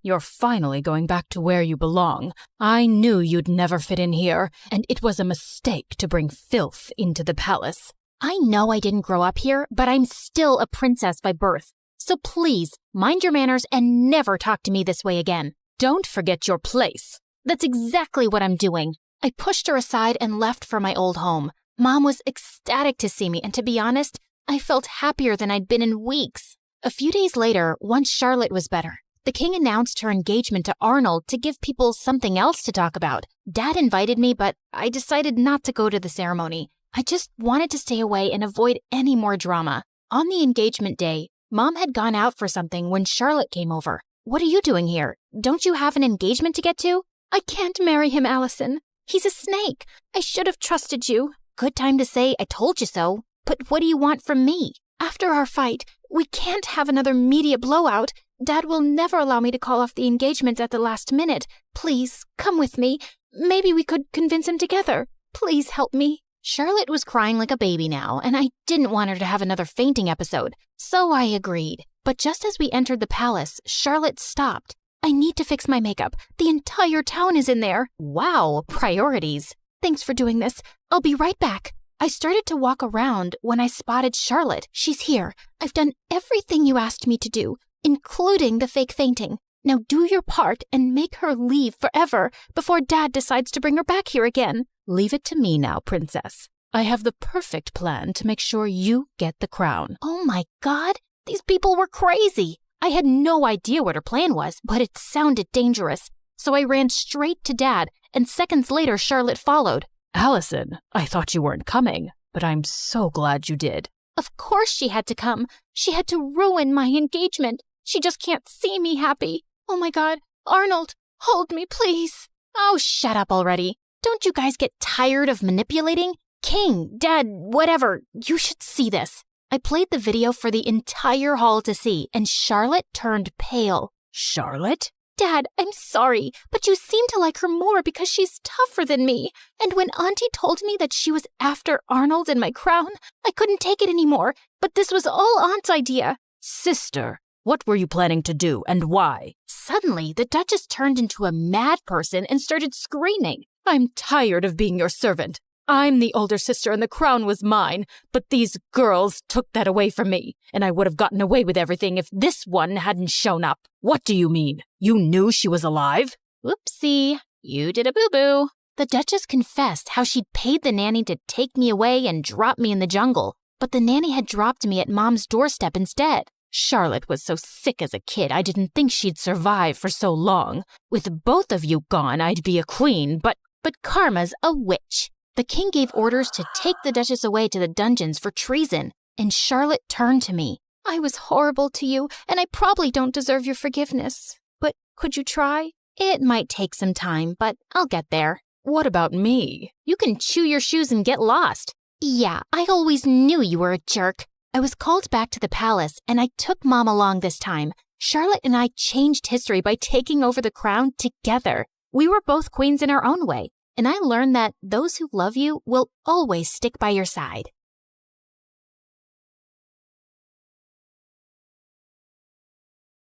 You're finally going back to where you belong. I knew you'd never fit in here, and it was a mistake to bring filth into the palace. I know I didn't grow up here, but I'm still a princess by birth. So please, mind your manners and never talk to me this way again. Don't forget your place. That's exactly what I'm doing. I pushed her aside and left for my old home. Mom was ecstatic to see me, and to be honest, I felt happier than I'd been in weeks. A few days later, once Charlotte was better, the king announced her engagement to Arnold to give people something else to talk about. Dad invited me, but I decided not to go to the ceremony. I just wanted to stay away and avoid any more drama. On the engagement day, Mom had gone out for something when Charlotte came over. What are you doing here? Don't you have an engagement to get to? I can't marry him, Allison. He's a snake. I should have trusted you. Good time to say I told you so. But what do you want from me? After our fight, we can't have another media blowout. Dad will never allow me to call off the engagement at the last minute. Please, come with me. Maybe we could convince him together. Please help me. Charlotte was crying like a baby now, and I didn't want her to have another fainting episode. So I agreed. But just as we entered the palace, Charlotte stopped. I need to fix my makeup. The entire town is in there. Wow, priorities. Thanks for doing this. I'll be right back. I started to walk around when I spotted Charlotte. She's here. I've done everything you asked me to do, including the fake fainting. Now do your part and make her leave forever before Dad decides to bring her back here again. Leave it to me now, princess. I have the perfect plan to make sure you get the crown. Oh my God, these people were crazy. I had no idea what her plan was, but it sounded dangerous. So I ran straight to Dad, and seconds later Charlotte followed. Allison, I thought you weren't coming, but I'm so glad you did. Of course she had to come. She had to ruin my engagement. She just can't see me happy. Oh my God, Arnold, hold me, please. Oh, shut up already. Don't you guys get tired of manipulating? King, Dad, whatever, you should see this. I played the video for the entire hall to see, and Charlotte turned pale. Charlotte? Dad, I'm sorry, but you seem to like her more because she's tougher than me. And when Auntie told me that she was after Arnold and my crown, I couldn't take it anymore. But this was all Aunt's idea. Sister, what were you planning to do and why? Suddenly, the Duchess turned into a mad person and started screaming. I'm tired of being your servant. I'm the older sister and the crown was mine, but these girls took that away from me, and I would have gotten away with everything if this one hadn't shown up. What do you mean? You knew she was alive? Whoopsie, you did a boo-boo. The Duchess confessed how she'd paid the nanny to take me away and drop me in the jungle, but the nanny had dropped me at Mom's doorstep instead. Charlotte was so sick as a kid, I didn't think she'd survive for so long. With both of you gone, I'd be a queen, but Karma's a witch. The king gave orders to take the Duchess away to the dungeons for treason, and Charlotte turned to me. I was horrible to you, and I probably don't deserve your forgiveness. But could you try? It might take some time, but I'll get there. What about me? You can chew your shoes and get lost. Yeah, I always knew you were a jerk. I was called back to the palace, and I took Mom along this time. Charlotte and I changed history by taking over the crown together. We were both queens in our own way. And I learned that those who love you will always stick by your side.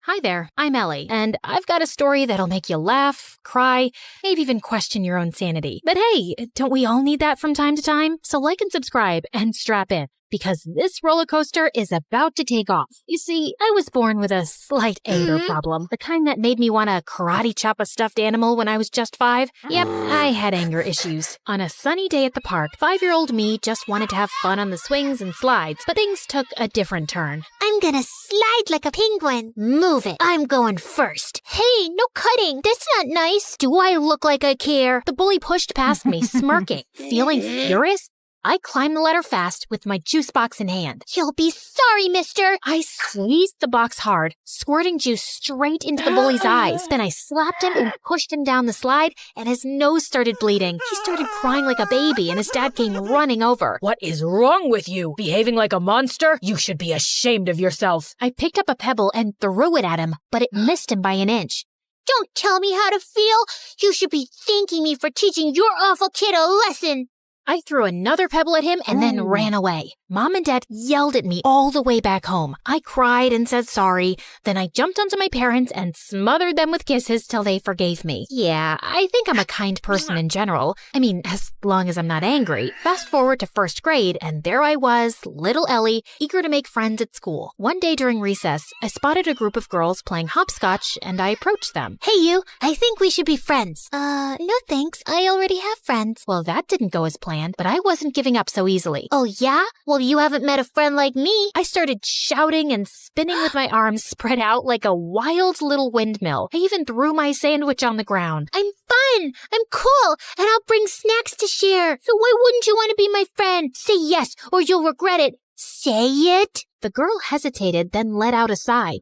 Hi there, I'm Ellie, and I've got a story that'll make you laugh, cry, maybe even question your own sanity. But hey, don't we all need that from time to time? So like and subscribe and strap in, because this roller coaster is about to take off. You see, I was born with a slight anger problem, the kind that made me want to karate chop a stuffed animal when I was just 5. Yep, I had anger issues. On a sunny day at the park, 5-year-old me just wanted to have fun on the swings and slides, but things took a different turn. I'm gonna slide like a penguin. Move it. I'm going first. Hey, no cutting. That's not nice. Do I look like I care? The bully pushed past me, smirking. Feeling furious, I climbed the ladder fast with my juice box in hand. You'll be sorry, mister. I squeezed the box hard, squirting juice straight into the bully's eyes. Then I slapped him and pushed him down the slide, and his nose started bleeding. He started crying like a baby, and his dad came running over. What is wrong with you? Behaving like a monster? You should be ashamed of yourself. I picked up a pebble and threw it at him, but it missed him by an inch. Don't tell me how to feel. You should be thanking me for teaching your awful kid a lesson. I threw another pebble at him and then ran away. Mom and Dad yelled at me all the way back home. I cried and said sorry. Then I jumped onto my parents and smothered them with kisses till they forgave me. Yeah, I think I'm a kind person in general. I mean, as long as I'm not angry. Fast forward to 1st grade, and there I was, little Ellie, eager to make friends at school. One day during recess, I spotted a group of girls playing hopscotch, and I approached them. Hey you, I think we should be friends. No thanks, I already have friends. Well, that didn't go as planned, but I wasn't giving up so easily. Oh yeah? Well, you haven't met a friend like me. I started shouting and spinning with my arms spread out like a wild little windmill. I even threw my sandwich on the ground. I'm fun, I'm cool, and I'll bring snacks to share. So why wouldn't you want to be my friend? Say yes, or you'll regret it. Say it. The girl hesitated, then let out a sigh.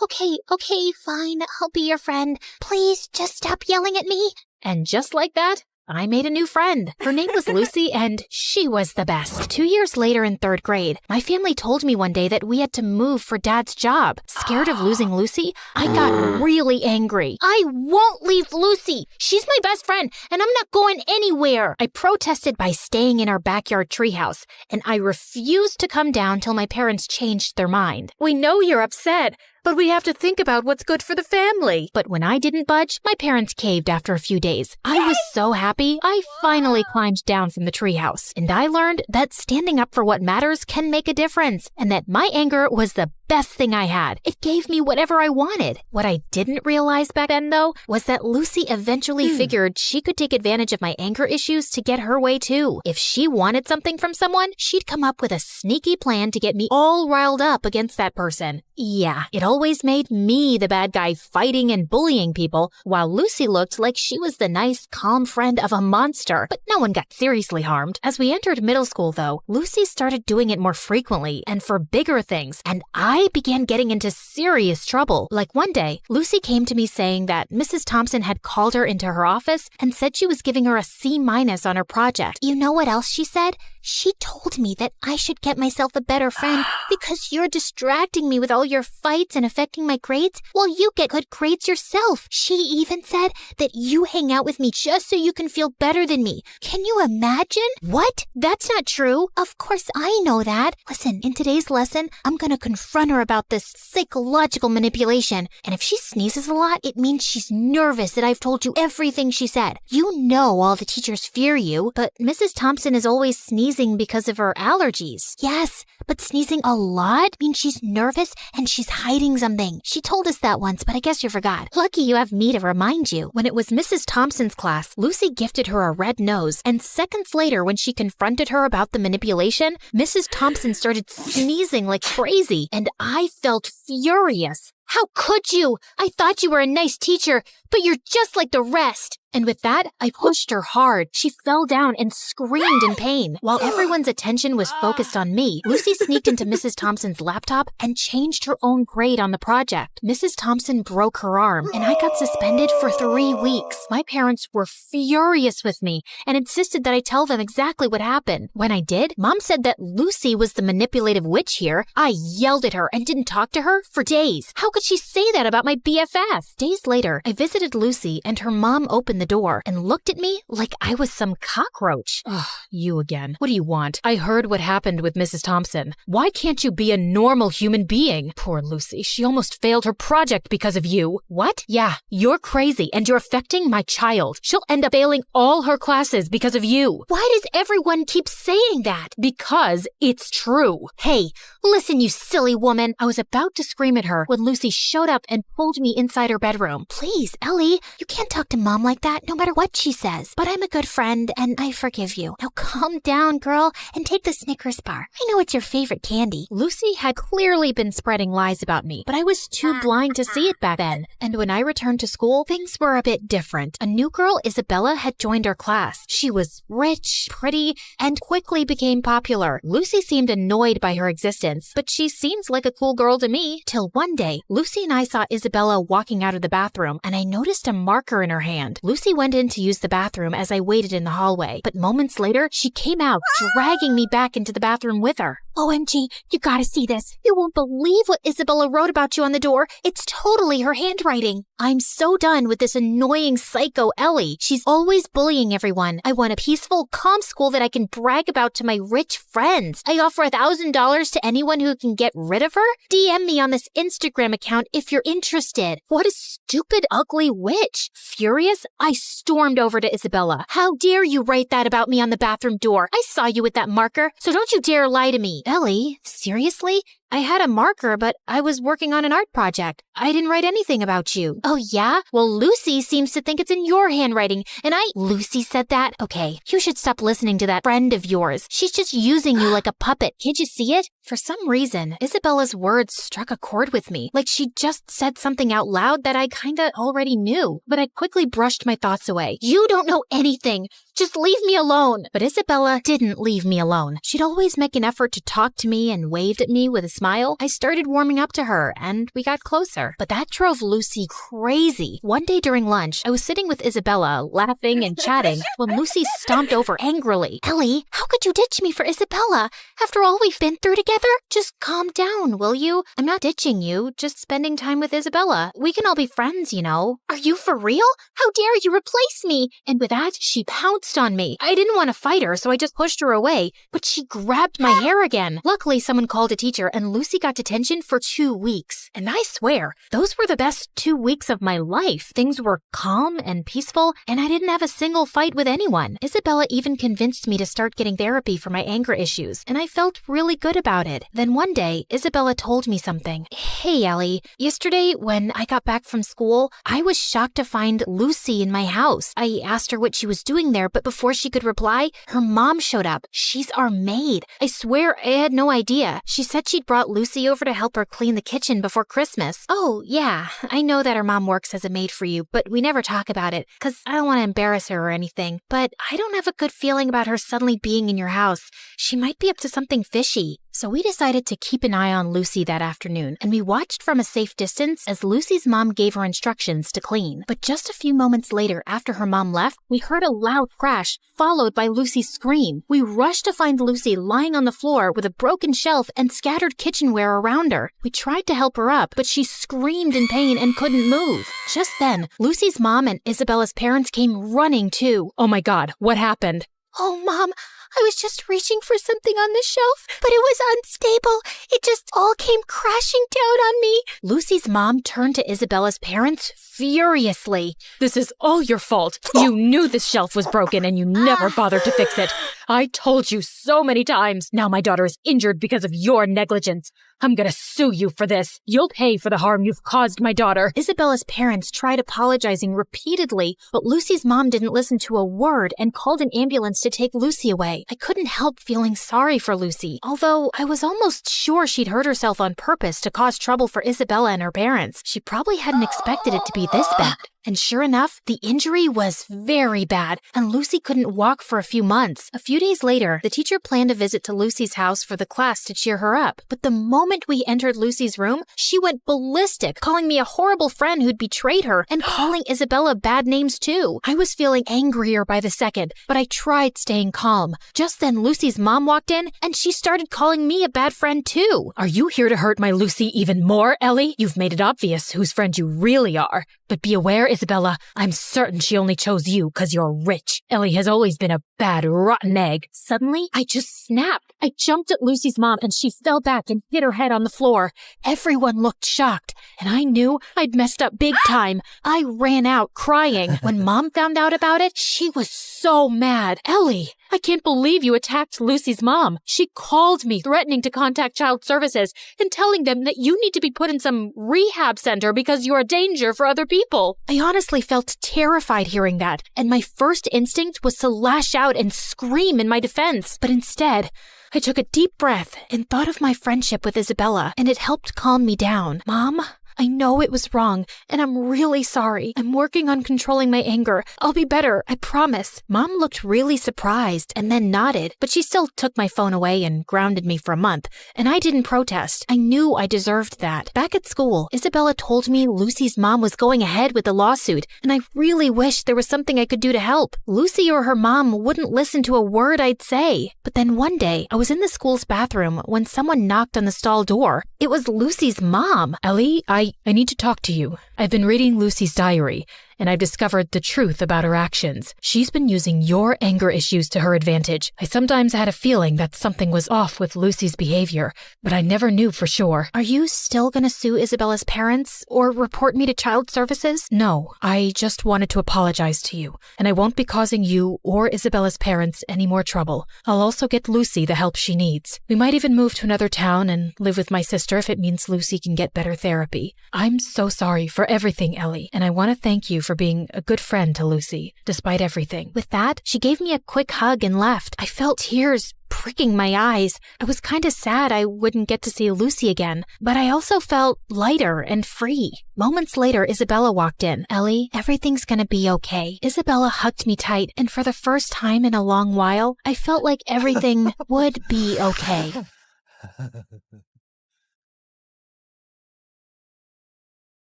Okay, fine, I'll be your friend. Please, just stop yelling at me. And just like that, I made a new friend. Her name was Lucy, and she was the best. 2 years later in 3rd grade, my family told me one day that we had to move for Dad's job. Scared of losing Lucy, I got really angry. I won't leave Lucy. She's my best friend, and I'm not going anywhere. I protested by staying in our backyard treehouse, and I refused to come down till my parents changed their mind. We know you're upset, but we have to think about what's good for the family. But when I didn't budge, my parents caved after a few days. I was so happy, I finally climbed down from the treehouse. And I learned that standing up for what matters can make a difference, and that my anger was the best thing I had. It gave me whatever I wanted. What I didn't realize back then, though, was that Lucy eventually figured she could take advantage of my anger issues to get her way, too. If she wanted something from someone, she'd come up with a sneaky plan to get me all riled up against that person. Yeah, it always made me the bad guy fighting and bullying people, while Lucy looked like she was the nice, calm friend of a monster, but no one got seriously harmed. As we entered middle school, though, Lucy started doing it more frequently and for bigger things, and I I began getting into serious trouble. Like one day, Lucy came to me saying that Mrs. Thompson had called her into her office and said she was giving her a C- on her project. You know what else she said? She told me that I should get myself a better friend because you're distracting me with all your fights and affecting my grades while you get good grades yourself. She even said that you hang out with me just so you can feel better than me. Can you imagine? What? That's not true. Of course I know that. Listen, in today's lesson, I'm gonna confront her about this psychological manipulation. And if she sneezes a lot, it means she's nervous that I've told you everything she said. You know all the teachers fear you, but Mrs. Thompson is always sneezing because of her allergies. Yes, but sneezing a lot means she's nervous and she's hiding something. She told us that once, but I guess you forgot. Lucky you have me to remind you. When it was Mrs. Thompson's class, Lucy gifted her a red nose, and seconds later, when she confronted her about the manipulation, Mrs. Thompson started sneezing like crazy, and I felt furious. How could you? I thought you were a nice teacher, but you're just like the rest. And with that, I pushed her hard. She fell down and screamed in pain. While everyone's attention was focused on me, Lucy sneaked into Mrs. Thompson's laptop and changed her own grade on the project. Mrs. Thompson broke her arm, and I got suspended for 3 weeks. My parents were furious with me and insisted that I tell them exactly what happened. When I did, Mom said that Lucy was the manipulative witch here. I yelled at her and didn't talk to her for days. How could she say that about my BFF? Days later, I visited Lucy, and her mom opened the door and looked at me like I was some cockroach. Ugh, you again. What do you want? I heard what happened with Mrs. Thompson. Why can't you be a normal human being? Poor Lucy, she almost failed her project because of you. What? Yeah, you're crazy and you're affecting my child. She'll end up failing all her classes because of you. Why does everyone keep saying that? Because it's true. Hey, listen, you silly woman. I was about to scream at her when Lucy showed up and pulled me inside her bedroom. Please, Ellie, you can't talk to Mom like that no matter what she says. But I'm a good friend and I forgive you. Now calm down, girl, and take the Snickers bar. I know it's your favorite candy. Lucy had clearly been spreading lies about me, but I was too blind to see it back then. And when I returned to school, things were a bit different. A new girl, Isabella, had joined our class. She was rich, pretty, and quickly became popular. Lucy seemed annoyed by her existence, but she seems like a cool girl to me. Till one day, Lucy and I saw Isabella walking out of the bathroom, and I noticed a marker in her hand. Lucy went in to use the bathroom as I waited in the hallway, but moments later, she came out, dragging me back into the bathroom with her. OMG, you gotta see this. You won't believe what Isabella wrote about you on the door. It's totally her handwriting. I'm so done with this annoying psycho Ellie. She's always bullying everyone. I want a peaceful, calm school that I can brag about to my rich friends. I offer $1,000 to anyone who can get rid of her. DM me on this Instagram account if you're interested. What a stupid, ugly witch. Furious, I stormed over to Isabella. How dare you write that about me on the bathroom door? I saw you with that marker, so don't you dare lie to me. Ellie, seriously? I had a marker, but I was working on an art project. I didn't write anything about you. Oh, yeah? Well, Lucy seems to think it's in your handwriting, and Lucy said that? Okay, you should stop listening to that friend of yours. She's just using you like a puppet. Can't you see it? For some reason, Isabella's words struck a chord with me, like she just said something out loud that I kinda already knew, but I quickly brushed my thoughts away. You don't know anything. Just leave me alone. But Isabella didn't leave me alone. She'd always make an effort to talk to me and waved at me with a smile. I started warming up to her, and we got closer. But that drove Lucy crazy. One day during lunch, I was sitting with Isabella, laughing and chatting, when Lucy stomped over angrily. Ellie, how could you ditch me for Isabella? After all we've been through together? Just calm down, will you? I'm not ditching you, just spending time with Isabella. We can all be friends, you know. Are you for real? How dare you replace me? And with that, she pounced on me. I didn't want to fight her, so I just pushed her away, but she grabbed my hair again. Luckily, someone called a teacher, and Lucy got detention for 2 weeks. And I swear, those were the best 2 weeks of my life. Things were calm and peaceful, and I didn't have a single fight with anyone. Isabella even convinced me to start getting therapy for my anger issues, and I felt really good about it. Then one day, Isabella told me something. Hey, Ellie, yesterday when I got back from school, I was shocked to find Lucy in my house. I asked her what she was doing there, but before she could reply, her mom showed up. She's our maid. I swear I had no idea. She said she'd brought Lucy over to help her clean the kitchen before Christmas. Oh, yeah, I know that her mom works as a maid for you, but we never talk about it, because I don't want to embarrass her or anything. But I don't have a good feeling about her suddenly being in your house. She might be up to something fishy. So we decided to keep an eye on Lucy that afternoon, and we watched from a safe distance as Lucy's mom gave her instructions to clean. But just a few moments later, after her mom left, we heard a loud crash, followed by Lucy's scream. We rushed to find Lucy lying on the floor with a broken shelf and scattered kitchenware around her. We tried to help her up, but she screamed in pain and couldn't move. Just then, Lucy's mom and Isabella's parents came running too. Oh my God, what happened? Oh, Mom, I was just reaching for something on the shelf, but it was unstable. It just all came crashing down on me. Lucy's mom turned to Isabella's parents furiously. This is all your fault. You knew this shelf was broken and you never bothered to fix it. I told you so many times. Now my daughter is injured because of your negligence. I'm gonna sue you for this. You'll pay for the harm you've caused my daughter. Isabella's parents tried apologizing repeatedly, but Lucy's mom didn't listen to a word and called an ambulance to take Lucy away. I couldn't help feeling sorry for Lucy, although I was almost sure she'd hurt herself on purpose to cause trouble for Isabella and her parents. She probably hadn't expected it to be this bad. And sure enough, the injury was very bad, and Lucy couldn't walk for a few months. A few days later, the teacher planned a visit to Lucy's house for the class to cheer her up. But the moment we entered Lucy's room, she went ballistic, calling me a horrible friend who'd betrayed her, and calling Isabella bad names too. I was feeling angrier by the second, but I tried staying calm. Just then, Lucy's mom walked in, and she started calling me a bad friend too. Are you here to hurt my Lucy even more, Ellie? You've made it obvious whose friend you really are. But be aware, Isabella, I'm certain she only chose you because you're rich. Ellie has always been a bad, rotten egg. Suddenly, I just snapped. I jumped at Lucy's mom and she fell back and hit her head on the floor. Everyone looked shocked, and I knew I'd messed up big time. I ran out crying. When Mom found out about it, she was so mad. Ellie, I can't believe you attacked Lucy's mom. She called me, threatening to contact child services and telling them that you need to be put in some rehab center because you're a danger for other people. I honestly felt terrified hearing that, and my first instinct was to lash out and scream in my defense. But instead, I took a deep breath and thought of my friendship with Isabella, and it helped calm me down. Mom, I know it was wrong, and I'm really sorry. I'm working on controlling my anger. I'll be better, I promise. Mom looked really surprised and then nodded, but she still took my phone away and grounded me for a month, and I didn't protest. I knew I deserved that. Back at school, Isabella told me Lucy's mom was going ahead with the lawsuit, and I really wished there was something I could do to help. Lucy or her mom wouldn't listen to a word I'd say. But then one day, I was in the school's bathroom when someone knocked on the stall door. It was Lucy's mom. Ellie, I need to talk to you. I've been reading Lucy's diary, and I've discovered the truth about her actions. She's been using your anger issues to her advantage. I sometimes had a feeling that something was off with Lucy's behavior, but I never knew for sure. Are you still gonna sue Isabella's parents or report me to child services? No, I just wanted to apologize to you, and I won't be causing you or Isabella's parents any more trouble. I'll also get Lucy the help she needs. We might even move to another town and live with my sister if it means Lucy can get better therapy. I'm so sorry for everything, Ellie, and I want to thank you for being a good friend to Lucy, despite everything. With that, she gave me a quick hug and left. I felt tears pricking my eyes. I was kind of sad I wouldn't get to see Lucy again, but I also felt lighter and free. Moments later, Isabella walked in. Ellie, everything's gonna be okay. Isabella hugged me tight, and for the first time in a long while, I felt like everything would be okay.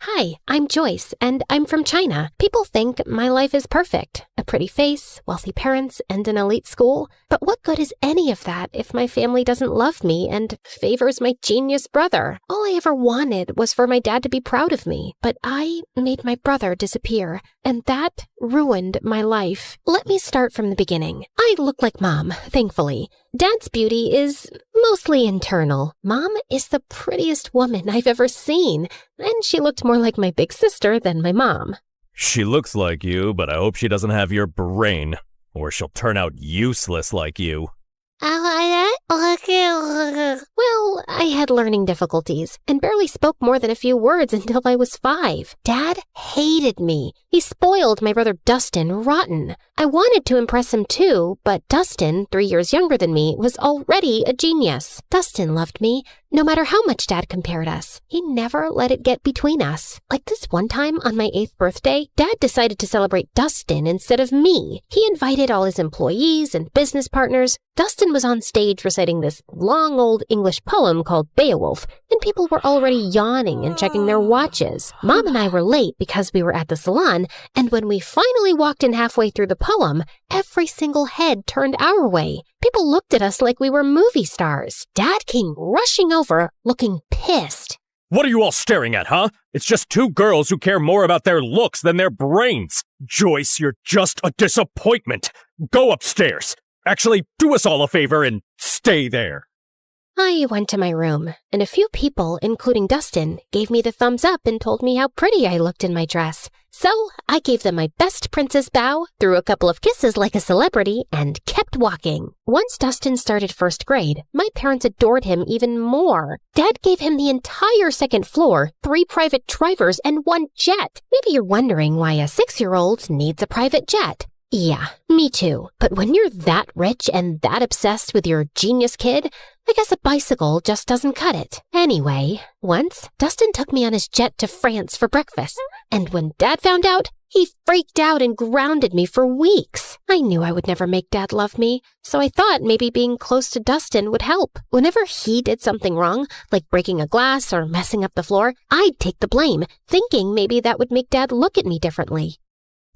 Hi, I'm Joyce, and I'm from China. People think my life is perfect. A pretty face, wealthy parents, and an elite school. But what good is any of that if my family doesn't love me and favors my genius brother? All I ever wanted was for my dad to be proud of me, but I made my brother disappear, and that ruined my life. Let me start from the beginning. I look like Mom, thankfully. Dad's beauty is mostly internal. Mom is the prettiest woman I've ever seen, and she looked more like my big sister than my mom. She looks like you, but I hope she doesn't have your brain, or she'll turn out useless like you. Well, I had learning difficulties and barely spoke more than a few words until I was 5. Dad hated me. He spoiled my brother Dustin rotten. I wanted to impress him too, but Dustin, 3 years younger than me, was already a genius. Dustin loved me, No matter how much Dad compared us, he never let it get between us. Like this one time on my 8th birthday, Dad decided to celebrate Dustin instead of me. He invited all his employees and business partners. Dustin was on stage reciting this long old English poem called Beowulf, and people were already yawning and checking their watches. Mom and I were late because we were at the salon, and when we finally walked in halfway through the poem, every single head turned our way. People looked at us like we were movie stars. Dad came rushing over, looking pissed. What are you all staring at, huh? It's just two girls who care more about their looks than their brains. Joyce, you're just a disappointment. Go upstairs. Actually, do us all a favor and stay there. I went to my room, and a few people, including Dustin, gave me the thumbs up and told me how pretty I looked in my dress. So I gave them my best princess bow, threw a couple of kisses like a celebrity, and kept walking. Once Dustin started 1st grade, my parents adored him even more. Dad gave him the entire 2nd floor, 3 private drivers, and 1 jet. Maybe you're wondering why a 6-year-old needs a private jet. Yeah, me too. But when you're that rich and that obsessed with your genius kid, I guess a bicycle just doesn't cut it. Anyway, once, Dustin took me on his jet to France for breakfast. And when Dad found out, he freaked out and grounded me for weeks. I knew I would never make Dad love me, so I thought maybe being close to Dustin would help. Whenever he did something wrong, like breaking a glass or messing up the floor, I'd take the blame, thinking maybe that would make Dad look at me differently.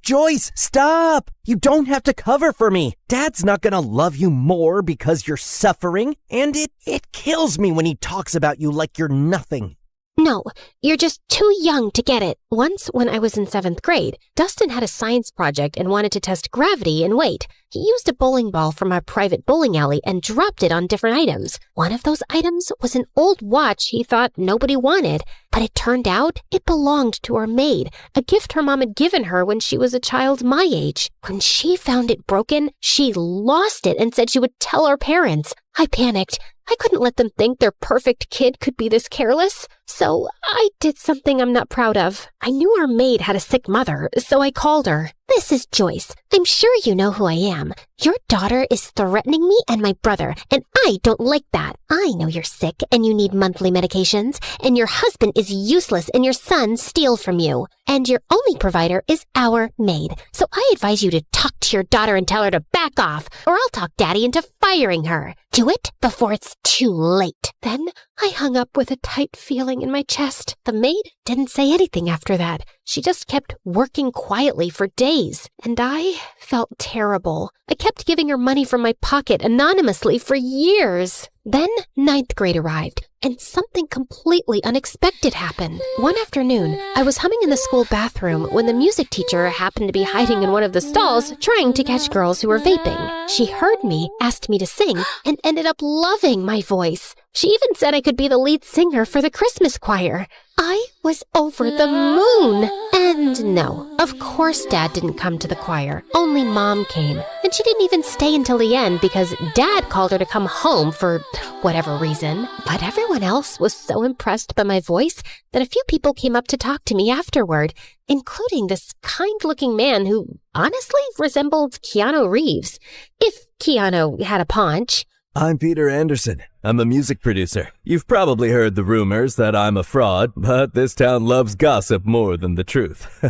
Joyce, stop! You don't have to cover for me. Dad's not gonna love you more because you're suffering, and it kills me when he talks about you like you're nothing. No, you're just too young to get it. Once, when I was in 7th grade, Dustin had a science project and wanted to test gravity and weight. He used a bowling ball from our private bowling alley and dropped it on different items. One of those items was an old watch he thought nobody wanted, but it turned out it belonged to our maid, a gift her mom had given her when she was a child my age. When she found it broken, she lost it and said she would tell our parents. I panicked. I couldn't let them think their perfect kid could be this careless. So I did something I'm not proud of. I knew our maid had a sick mother, so I called her. This is Joyce. I'm sure you know who I am. Your daughter is threatening me and my brother, and I don't like that. I know you're sick and you need monthly medications, and your husband is useless and your son steals from you. And your only provider is our maid. So I advise you to talk to your daughter and tell her to back off, or I'll talk Daddy into firing her. Do it before it's too late. Then I hung up with a tight feeling in my chest. The maid didn't say anything after that. She just kept working quietly for days, and I felt terrible. I kept giving her money from my pocket anonymously for years. Then 9th grade arrived, and something completely unexpected happened. One afternoon, I was humming in the school bathroom when the music teacher happened to be hiding in one of the stalls trying to catch girls who were vaping. She heard me, asked me to sing, and ended up loving my voice. She even said I could be the lead singer for the Christmas choir. I was over the moon. And no, of course Dad didn't come to the choir. Only Mom came. And she didn't even stay until the end because Dad called her to come home for whatever reason. But everyone else was so impressed by my voice that a few people came up to talk to me afterward, including this kind-looking man who honestly resembled Keanu Reeves, if Keanu had a paunch. I'm Peter Anderson. I'm a music producer. You've probably heard the rumors that I'm a fraud, but this town loves gossip more than the truth.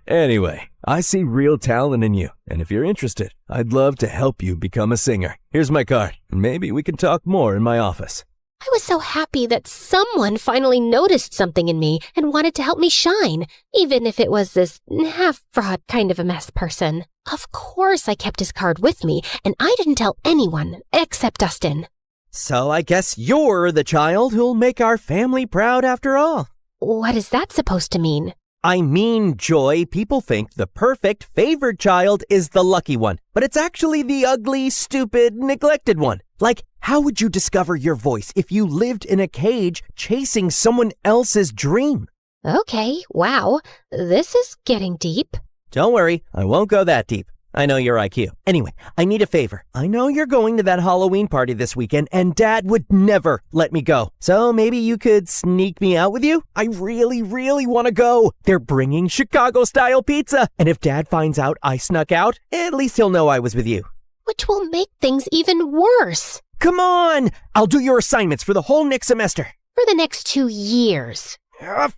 Anyway, I see real talent in you, and if you're interested, I'd love to help you become a singer. Here's my card, and maybe we can talk more in my office. I was so happy that someone finally noticed something in me and wanted to help me shine, even if it was this half-fraud kind of a mess person. Of course I kept his card with me, and I didn't tell anyone except Dustin. So I guess you're the child who'll make our family proud after all. What is that supposed to mean? I mean, Joy, people think the perfect favored child is the lucky one, but it's actually the ugly, stupid, neglected one. Like, how would you discover your voice if you lived in a cage chasing someone else's dream? Okay, wow, this is getting deep. Don't worry, I won't go that deep. I know your IQ. Anyway, I need a favor. I know you're going to that Halloween party this weekend, and Dad would never let me go. So maybe you could sneak me out with you? I really, really want to go. They're bringing Chicago-style pizza. And if Dad finds out I snuck out, at least he'll know I was with you. Which will make things even worse. come on! I'll do your assignments for the whole next semester. For the next 2 years.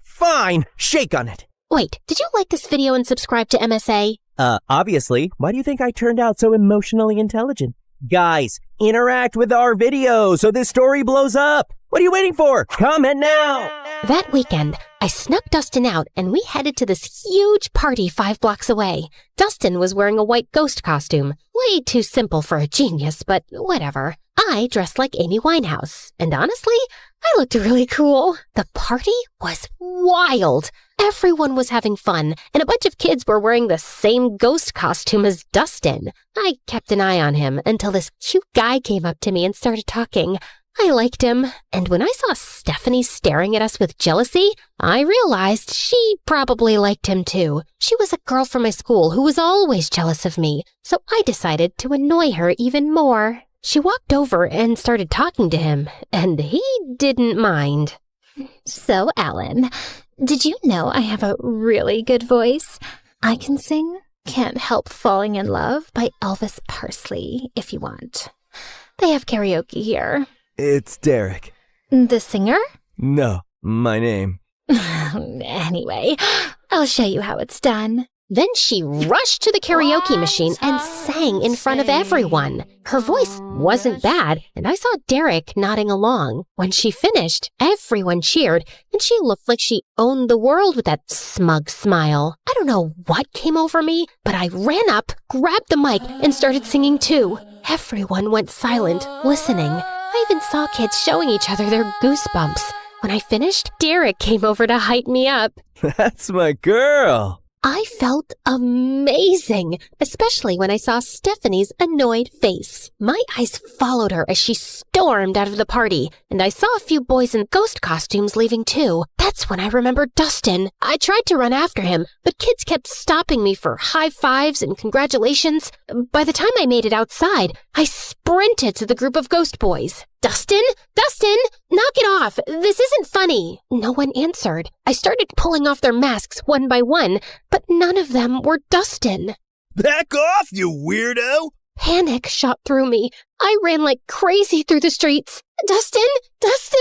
Fine. Shake on it. Wait, did you like this video and subscribe to MSA? Obviously. Why do you think I turned out so emotionally intelligent? Guys, interact with our video so this story blows up. What are you waiting for? Comment now! That weekend, I snuck Dustin out and we headed to this huge party 5 blocks away. Dustin was wearing a white ghost costume. Way too simple for a genius, but whatever. I dressed like Amy Winehouse, and honestly, I looked really cool. The party was wild. Everyone was having fun, and a bunch of kids were wearing the same ghost costume as Dustin. I kept an eye on him until this cute guy came up to me and started talking. I liked him, and when I saw Stephanie staring at us with jealousy, I realized she probably liked him too. She was a girl from my school who was always jealous of me, so I decided to annoy her even more. She walked over and started talking to him, and he didn't mind. So, Alan, did you know I have a really good voice? I can sing Can't Help Falling in Love by Elvis Presley if you want. They have karaoke here. It's Derek. The singer? No, my name. Anyway, I'll show you how it's done. Then she rushed to the karaoke machine and sang in front of everyone. Her voice wasn't bad, and I saw Derek nodding along. When she finished, everyone cheered, and she looked like she owned the world with that smug smile. I don't know what came over me, but I ran up, grabbed the mic, and started singing too. Everyone went silent, listening. I even saw kids showing each other their goosebumps. When I finished, Derek came over to hype me up. That's my girl. I felt amazing, especially when I saw Stephanie's annoyed face. My eyes followed her as she stormed out of the party, and I saw a few boys in ghost costumes leaving too. That's when I remembered Dustin. I tried to run after him, but kids kept stopping me for high fives and congratulations. By the time I made it outside, I sprinted to the group of ghost boys. Dustin? Dustin! Knock it off! This isn't funny! No one answered. I started pulling off their masks one by one, but none of them were Dustin. Back off, you weirdo! Panic shot through me. I ran like crazy through the streets. Dustin! Dustin!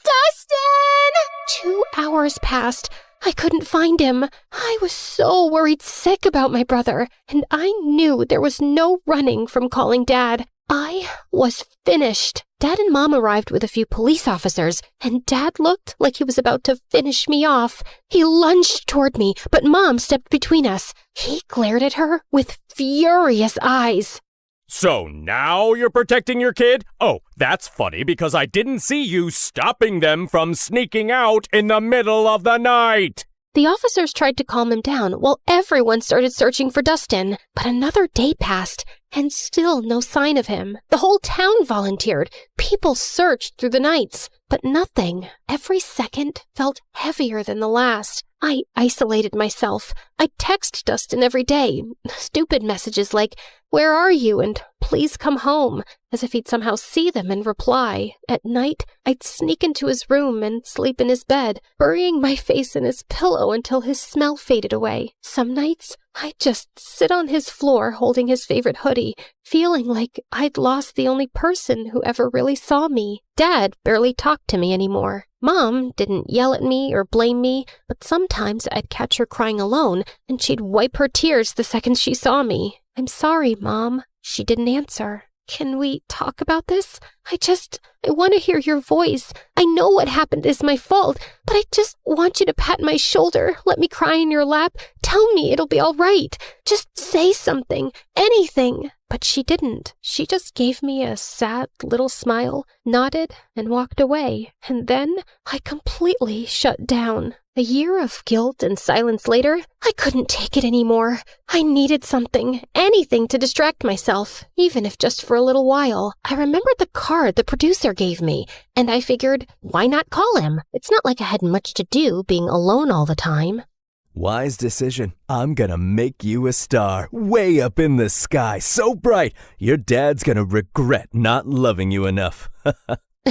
Dustin! 2 hours passed. I couldn't find him. I was so worried sick about my brother, and I knew there was no running from calling Dad. I was finished. Dad and Mom arrived with a few police officers, and Dad looked like he was about to finish me off. He lunged toward me, but Mom stepped between us. He glared at her with furious eyes. So now you're protecting your kid? Oh, that's funny because I didn't see you stopping them from sneaking out in the middle of the night. The officers tried to calm him down while everyone started searching for Dustin. But another day passed, and still no sign of him. The whole town volunteered. People searched through the nights, but nothing. Every second felt heavier than the last. I isolated myself. I text Dustin every day. Stupid messages like, "Where are you?" and "Please come home," as if he'd somehow see them and reply. At night, I'd sneak into his room and sleep in his bed, burying my face in his pillow until his smell faded away. Some nights, I'd just sit on his floor holding his favorite hoodie, feeling like I'd lost the only person who ever really saw me. Dad barely talked to me anymore. Mom didn't yell at me or blame me, but sometimes I'd catch her crying alone, and she'd wipe her tears the second she saw me. "I'm sorry, Mom." She didn't answer. "Can we talk about this? I want to hear your voice. I know what happened is my fault, but I just want you to pat my shoulder, let me cry in your lap, tell me it'll be all right. Just say something, anything." But she didn't. She just gave me a sad little smile, nodded, and walked away. And then I completely shut down. A year of guilt and silence later, I couldn't take it anymore. I needed something, anything to distract myself, even if just for a little while. I remembered the card the producer gave me, and I figured, why not call him? It's not like I had much to do being alone all the time. Wise decision. I'm gonna make you a star, way up in the sky, so bright, your dad's gonna regret not loving you enough.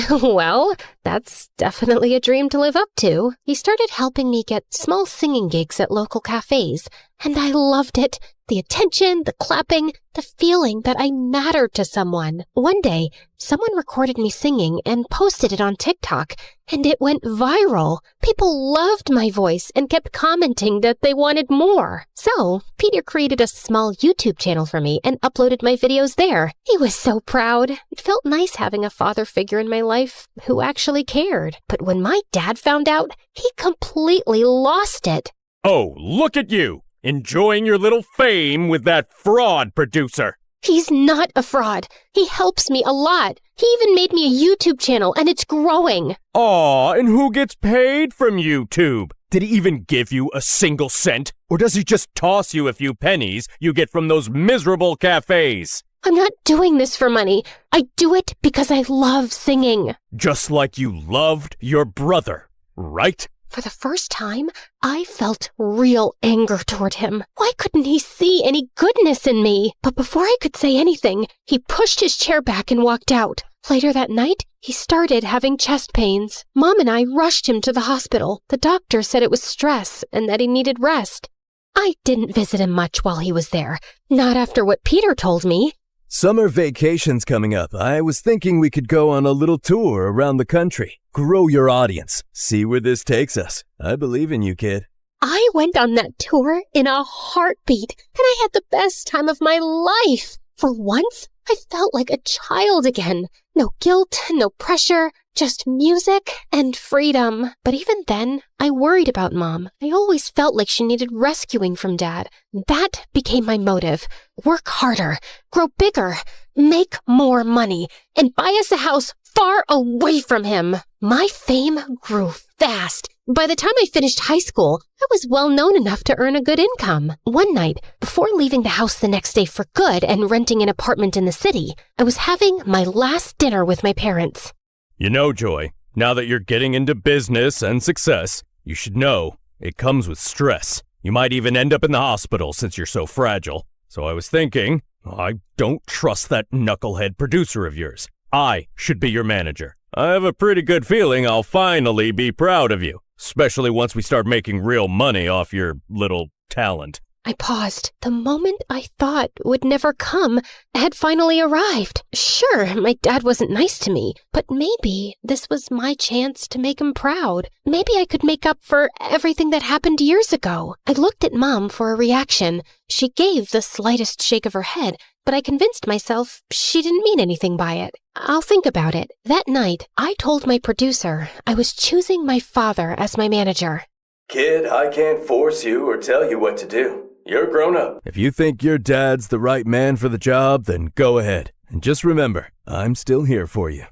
Well, that's definitely a dream to live up to. He started helping me get small singing gigs at local cafes. and I loved it. The attention, the clapping, the feeling that I mattered to someone. One day, someone recorded me singing and posted it on TikTok, and it went viral. People loved my voice and kept commenting that they wanted more. So, Peter created a small YouTube channel for me and uploaded my videos there. He was so proud. It felt nice having a father figure in my life who actually cared. But when my dad found out, he completely lost it. Oh, look at you! Enjoying your little fame with that fraud producer. He's not a fraud. He helps me a lot. He even made me a YouTube channel, and it's growing. Aw, and who gets paid from YouTube? Did he even give you a single cent? Or does he just toss you a few pennies you get from those miserable cafes? I'm not doing this for money. I do it because I love singing. Just like you loved your brother, right? For the first time, I felt real anger toward him. Why couldn't he see any goodness in me? But before I could say anything, he pushed his chair back and walked out. Later that night, he started having chest pains. Mom and I rushed him to the hospital. The doctor said it was stress and that he needed rest. I didn't visit him much while he was there. Not after what Peter told me. Summer vacation's coming up. I was thinking we could go on a little tour around the country. Grow your audience. See where this takes us. I believe in you, kid. I went on that tour in a heartbeat, and I had the best time of my life. For once, I felt like a child again. No guilt, no pressure, just music and freedom. But even then, I worried about Mom. I always felt like she needed rescuing from Dad. That became my motive. Work harder, grow bigger, make more money, and buy us a house far away from him. My fame grew fast. By the time I finished high school, I was well known enough to earn a good income. One night, before leaving the house the next day for good and renting an apartment in the city, I was having my last dinner with my parents. You know, Joy, now that you're getting into business and success, you should know it comes with stress. You might even end up in the hospital since you're so fragile. So I was thinking, I don't trust that knucklehead producer of yours. I should be your manager. I have a pretty good feeling I'll finally be proud of you, especially once we start making real money off your little talent. I paused. The moment I thought would never come had finally arrived. Sure, my dad wasn't nice to me, but maybe this was my chance to make him proud. Maybe I could make up for everything that happened years ago. I looked at Mom for a reaction. She gave the slightest shake of her head, but I convinced myself she didn't mean anything by it. I'll think about it. That night, I told my producer I was choosing my father as my manager. Kid, I can't force you or tell you what to do. You're grown up. If you think your dad's the right man for the job, then go ahead. And just remember, I'm still here for you.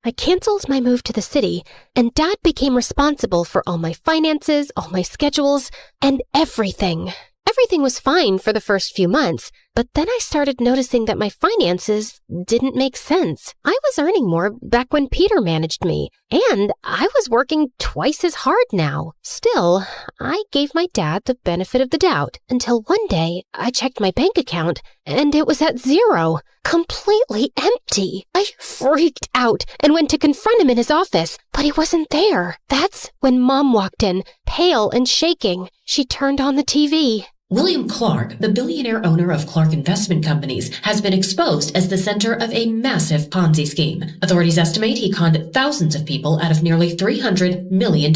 I canceled my move to the city, and Dad became responsible for all my finances, all my schedules, and everything. Everything was fine for the first few months, but then I started noticing that my finances didn't make sense. I was earning more back when Peter managed me, and I was working twice as hard now. Still, I gave my dad the benefit of the doubt until one day I checked my bank account and it was at zero, completely empty. I freaked out and went to confront him in his office, but he wasn't there. That's when Mom walked in, pale and shaking. She turned on the TV. William Clark, the billionaire owner of Clark Investment Companies, has been exposed as the center of a massive Ponzi scheme. Authorities estimate he conned thousands of people out of nearly $300 million.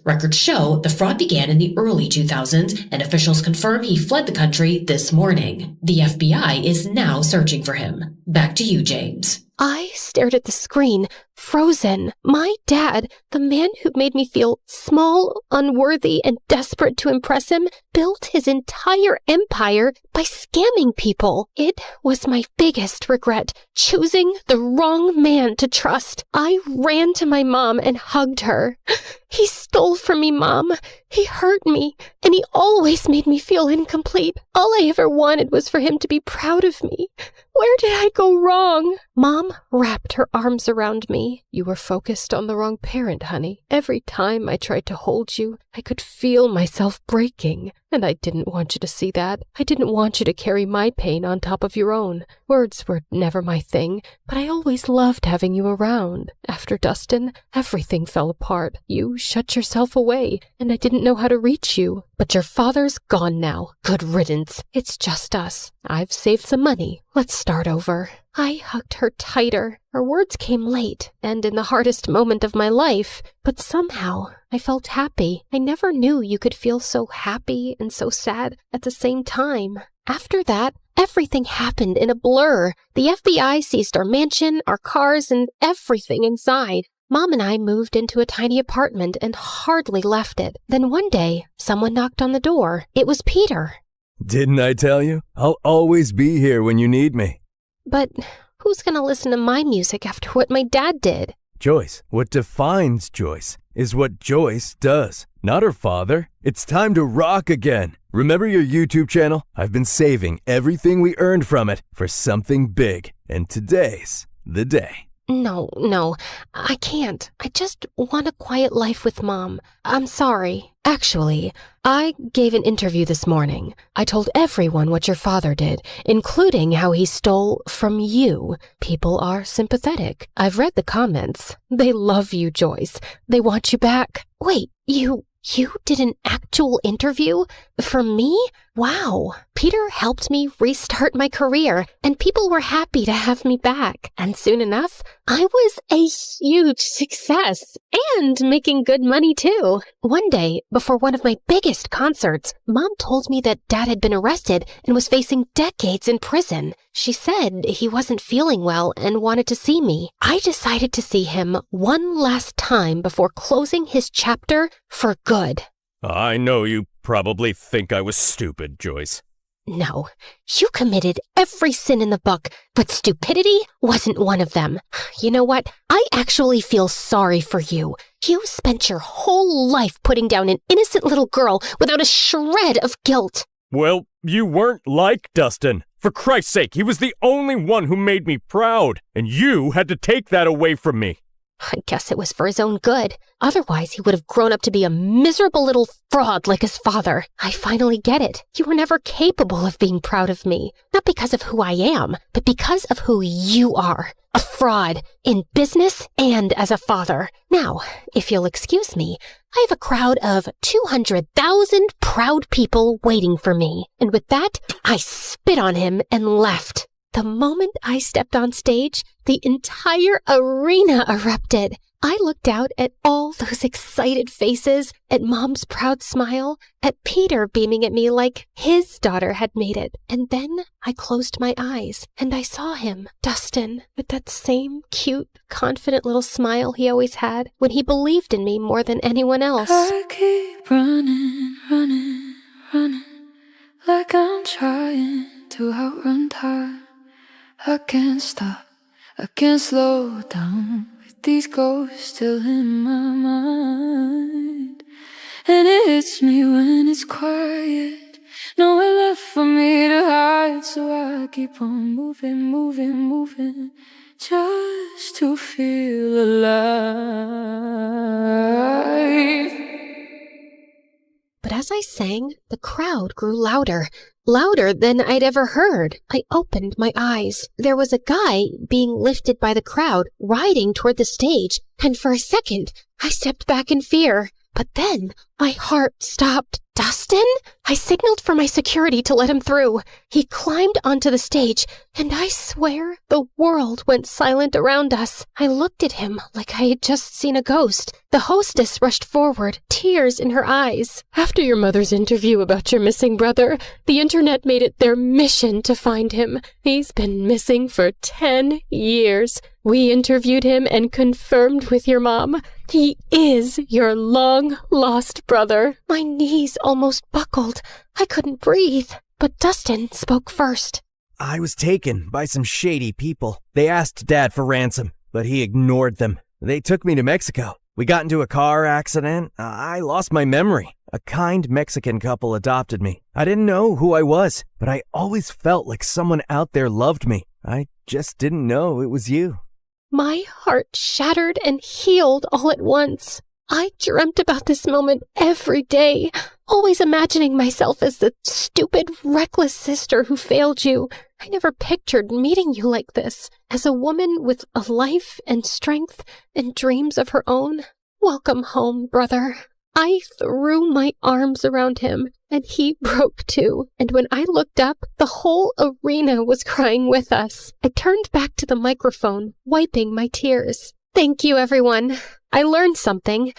Records show the fraud began in the early 2000s, and officials confirm he fled the country this morning. The FBI is now searching for him. Back to you, James. I stared at the screen, frozen. My dad, the man who made me feel small, unworthy, and desperate to impress him, built his entire empire by scamming people. It was my biggest regret, choosing the wrong man to trust. I ran to my mom and hugged her. He stole from me, Mom. He hurt me, and he always made me feel incomplete. All I ever wanted was for him to be proud of me. Where did I go wrong? Mom wrapped her arms around me. You were focused on the wrong parent, honey. Every time I tried to hold you, I could feel myself breaking. And I didn't want you to see that. I didn't want you to carry my pain on top of your own. Words were never my thing, but I always loved having you around. After Dustin, everything fell apart. You shut yourself away, and I didn't know how to reach you. But your father's gone now. Good riddance. It's just us. I've saved some money. Let's start over. I hugged her tighter. Her words came late, and in the hardest moment of my life, but somehow I felt happy. I never knew you could feel so happy and so sad at the same time. After that, everything happened in a blur. The FBI seized our mansion, our cars, and everything inside. Mom and I moved into a tiny apartment and hardly left it. Then one day, someone knocked on the door. It was Peter. Didn't I tell you? I'll always be here when you need me. But who's gonna listen to my music after what my dad did? Joyce, what defines Joyce is what Joyce does, not her father. It's time to rock again. Remember your YouTube channel? I've been saving everything we earned from it for something big, and today's the day. No, I can't. I just want a quiet life with Mom. I'm sorry. Actually, I gave an interview this morning. I told everyone what your father did, including how he stole from you. People are sympathetic. I've read the comments. They love you, Joyce. They want you back. Wait, you did an actual interview? For me? Wow. Peter helped me restart my career, and people were happy to have me back. And soon enough, I was a huge success and making good money too. One day, before one of my biggest concerts, Mom told me that Dad had been arrested and was facing decades in prison. She said he wasn't feeling well and wanted to see me. I decided to see him one last time before closing his chapter for good. I know you probably think I was stupid, Joyce. No, you committed every sin in the book, but stupidity wasn't one of them. You know what? I actually feel sorry for you. You spent your whole life putting down an innocent little girl without a shred of guilt. Well, you weren't like Dustin. For Christ's sake, he was the only one who made me proud, and you had to take that away from me. I guess it was for his own good. Otherwise, he would have grown up to be a miserable little fraud like his father. I finally get it. You were never capable of being proud of me. Not because of who I am, but because of who you are. A fraud, in business and as a father. Now, if you'll excuse me, I have a crowd of 200,000 proud people waiting for me. And with that, I spit on him and left. The moment I stepped on stage, the entire arena erupted. I looked out at all those excited faces, at Mom's proud smile, at Peter beaming at me like his daughter had made it. And then I closed my eyes, and I saw him, Dustin, with that same cute, confident little smile he always had when he believed in me more than anyone else. I keep running, like I'm trying to outrun time. I can't stop, I can't slow down with these ghosts still in my mind. And it hits me when it's quiet, nowhere left for me to hide. So I keep on moving, just to feel alive. But as I sang, the crowd grew louder than I'd ever heard. I opened my eyes. There was a guy being lifted by the crowd, riding toward the stage, and for a second, I stepped back in fear. But then, my heart stopped. Dustin? I signaled for my security to let him through. He climbed onto the stage, and I swear the world went silent around us. I looked at him like I had just seen a ghost. The hostess rushed forward, tears in her eyes. After your mother's interview about your missing brother, the internet made it their mission to find him. He's been missing for 10 years. We interviewed him and confirmed with your mom. He is your long-lost brother. My knees almost buckled. I couldn't breathe. But Dustin spoke first. I was taken by some shady people. They asked Dad for ransom, but he ignored them. They took me to Mexico. We got into a car accident. I lost my memory. A kind Mexican couple adopted me. I didn't know who I was, but I always felt like someone out there loved me. I just didn't know it was you. My heart shattered and healed all at once. I dreamt about this moment every day. always imagining myself as the stupid, reckless sister who failed you. I never pictured meeting you like this, as a woman with a life and strength and dreams of her own. Welcome home, brother. I threw my arms around him, and he broke too. And when I looked up, the whole arena was crying with us. I turned back to the microphone, wiping my tears. Thank you, everyone. I learned something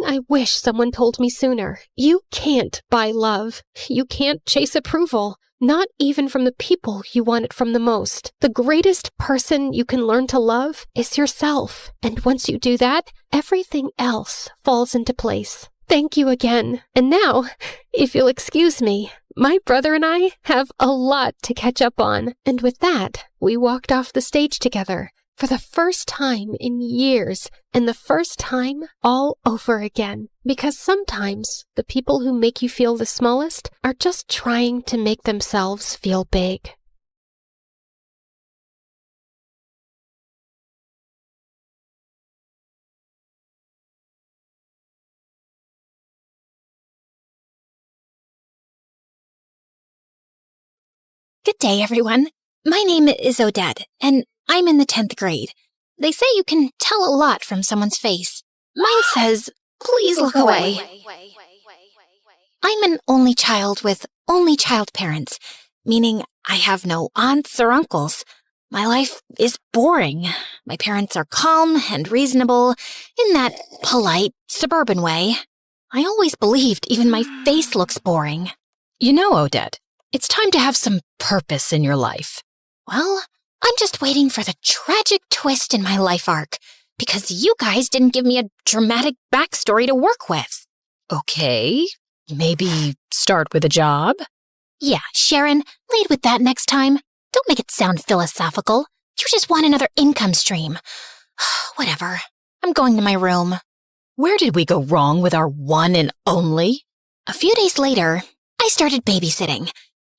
I wish someone told me sooner. You can't buy love. You can't chase approval. Not even from the people you want it from the most. The greatest person you can learn to love is yourself. And once you do that, everything else falls into place. Thank you again. And now, if you'll excuse me, my brother and I have a lot to catch up on. And with that, we walked off the stage together. For the first time in years, and the first time all over again. Because sometimes the people who make you feel the smallest are just trying to make themselves feel big. Good day, everyone. My name is Odette, and I'm in the 10th grade. They say you can tell a lot from someone's face. Mine says, please look away. I'm an only child with only child parents, meaning I have no aunts or uncles. My life is boring. My parents are calm and reasonable in that polite, suburban way. I always believed even my face looks boring. You know, Odette, it's time to have some purpose in your life. Well, I'm just waiting for the tragic twist in my life arc, because you guys didn't give me a dramatic backstory to work with. Okay, maybe start with a job? Yeah, Sharon, lead with that next time. Don't make it sound philosophical. You just want another income stream. Whatever. I'm going to my room. Where did we go wrong with our one and only? A few days later, I started babysitting.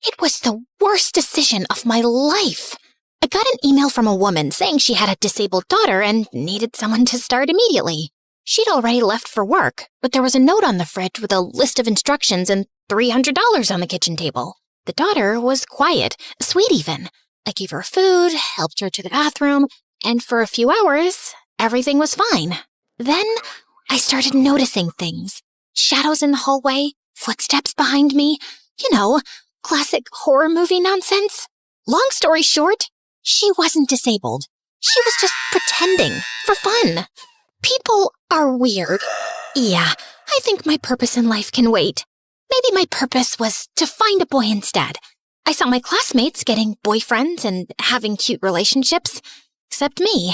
It was the worst decision of my life. I got an email from a woman saying she had a disabled daughter and needed someone to start immediately. She'd already left for work, but there was a note on the fridge with a list of instructions and $300 on the kitchen table. The daughter was quiet, sweet even. I gave her food, helped her to the bathroom, and for a few hours, everything was fine. Then I started noticing things. Shadows in the hallway, footsteps behind me, classic horror movie nonsense. Long story short, she wasn't disabled. She was just pretending, for fun. People are weird. Yeah, I think my purpose in life can wait. Maybe my purpose was to find a boy instead. I saw my classmates getting boyfriends and having cute relationships, except me.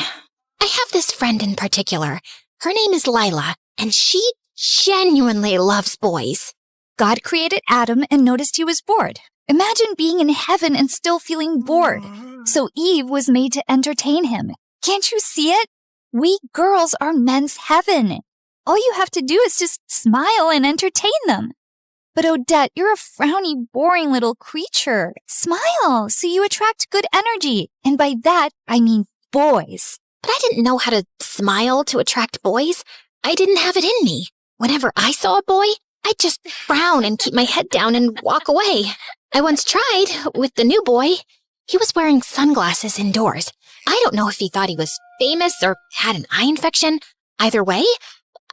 I have this friend in particular. Her name is Lila, and she genuinely loves boys. God created Adam and noticed he was bored. Imagine being in heaven and still feeling bored. So Eve was made to entertain him. Can't you see it? We girls are men's heaven. All you have to do is just smile and entertain them. But Odette, you're a frowny, boring little creature. Smile so you attract good energy. And by that, I mean boys. But I didn't know how to smile to attract boys. I didn't have it in me. Whenever I saw a boy, I'd just frown and keep my head down and walk away. I once tried with the new boy. He was wearing sunglasses indoors. I don't know if he thought he was famous or had an eye infection. Either way,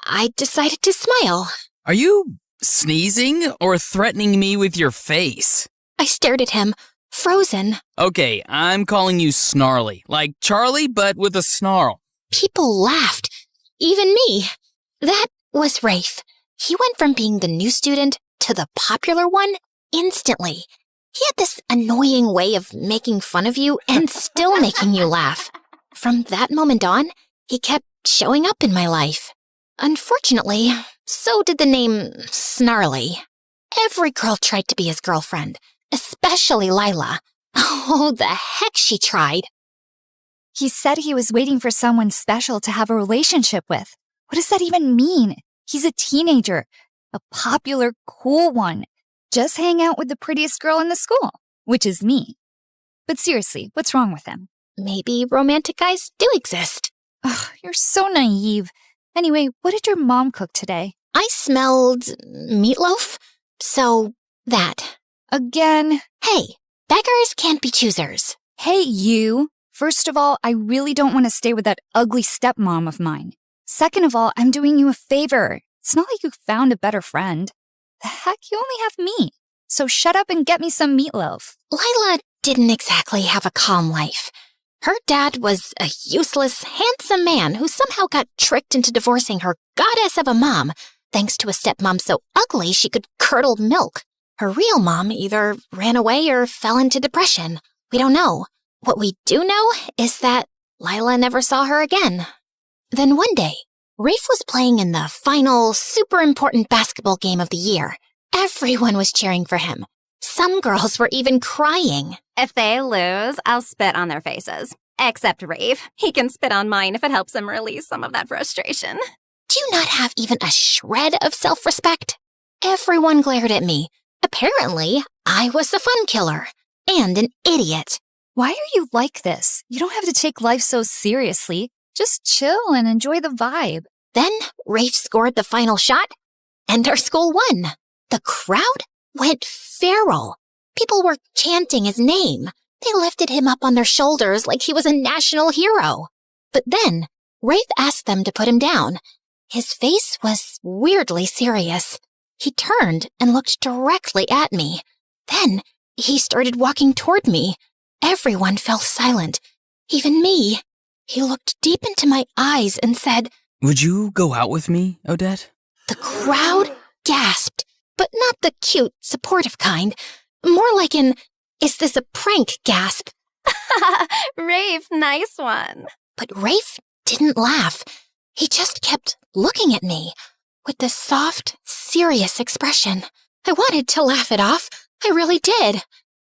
I decided to smile. Are you sneezing or threatening me with your face? I stared at him, frozen. Okay, I'm calling you Snarly, like Charlie, but with a snarl. People laughed, even me. That was Rafe. He went from being the new student to the popular one instantly. He had this annoying way of making fun of you and still making you laugh. From that moment on, he kept showing up in my life. Unfortunately, so did the name Snarly. Every girl tried to be his girlfriend, especially Lila. Oh, the heck she tried. He said he was waiting for someone special to have a relationship with. What does that even mean? He's a teenager, a popular, cool one. Just hang out with the prettiest girl in the school, which is me. But seriously, what's wrong with him? Maybe romantic guys do exist. Ugh, you're so naive. Anyway, what did your mom cook today? I smelled meatloaf. So, that. Again? Hey, beggars can't be choosers. Hey, you. First of all, I really don't want to stay with that ugly stepmom of mine. Second of all, I'm doing you a favor. It's not like you found a better friend. The heck, you only have me. So shut up and get me some meatloaf. Lila didn't exactly have a calm life. Her dad was a useless, handsome man who somehow got tricked into divorcing her goddess of a mom, thanks to a stepmom so ugly she could curdle milk. Her real mom either ran away or fell into depression. We don't know. What we do know is that Lila never saw her again. Then one day, Rafe was playing in the final, super important basketball game of the year. Everyone was cheering for him. Some girls were even crying. If they lose, I'll spit on their faces. Except Rafe. He can spit on mine if it helps him release some of that frustration. Do you not have even a shred of self-respect? Everyone glared at me. Apparently, I was the fun killer. And an idiot. Why are you like this? You don't have to take life so seriously. Just chill and enjoy the vibe. Then Rafe scored the final shot, and our school won. The crowd went feral. People were chanting his name. They lifted him up on their shoulders like he was a national hero. But then Rafe asked them to put him down. His face was weirdly serious. He turned and looked directly at me. Then he started walking toward me. Everyone fell silent, even me. He looked deep into my eyes and said, "Would you go out with me, Odette?" The crowd gasped, but not the cute, supportive kind. More like an, "Is this a prank?" gasp. Rafe, nice one. But Rafe didn't laugh. He just kept looking at me with this soft, serious expression. I wanted to laugh it off. I really did.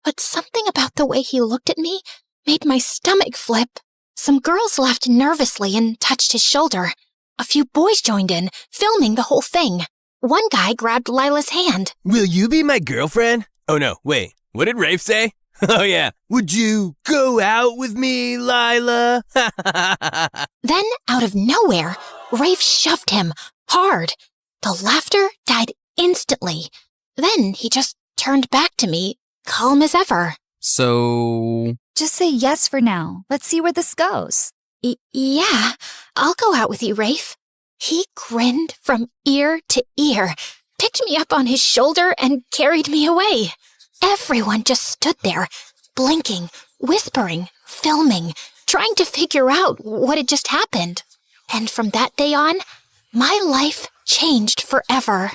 But something about the way he looked at me made my stomach flip. Some girls laughed nervously and touched his shoulder. A few boys joined in, filming the whole thing. One guy grabbed Lila's hand. "Will you be my girlfriend?" Oh no, wait, what did Rafe say? Oh yeah, "Would you go out with me, Lila?" Then, out of nowhere, Rafe shoved him hard. The laughter died instantly. Then he just turned back to me, calm as ever. So... Just say yes for now. Let's see where this goes. Yeah, I'll go out with you, Rafe. He grinned from ear to ear, picked me up on his shoulder, and carried me away. Everyone just stood there, blinking, whispering, filming, trying to figure out what had just happened. And from that day on, my life changed forever.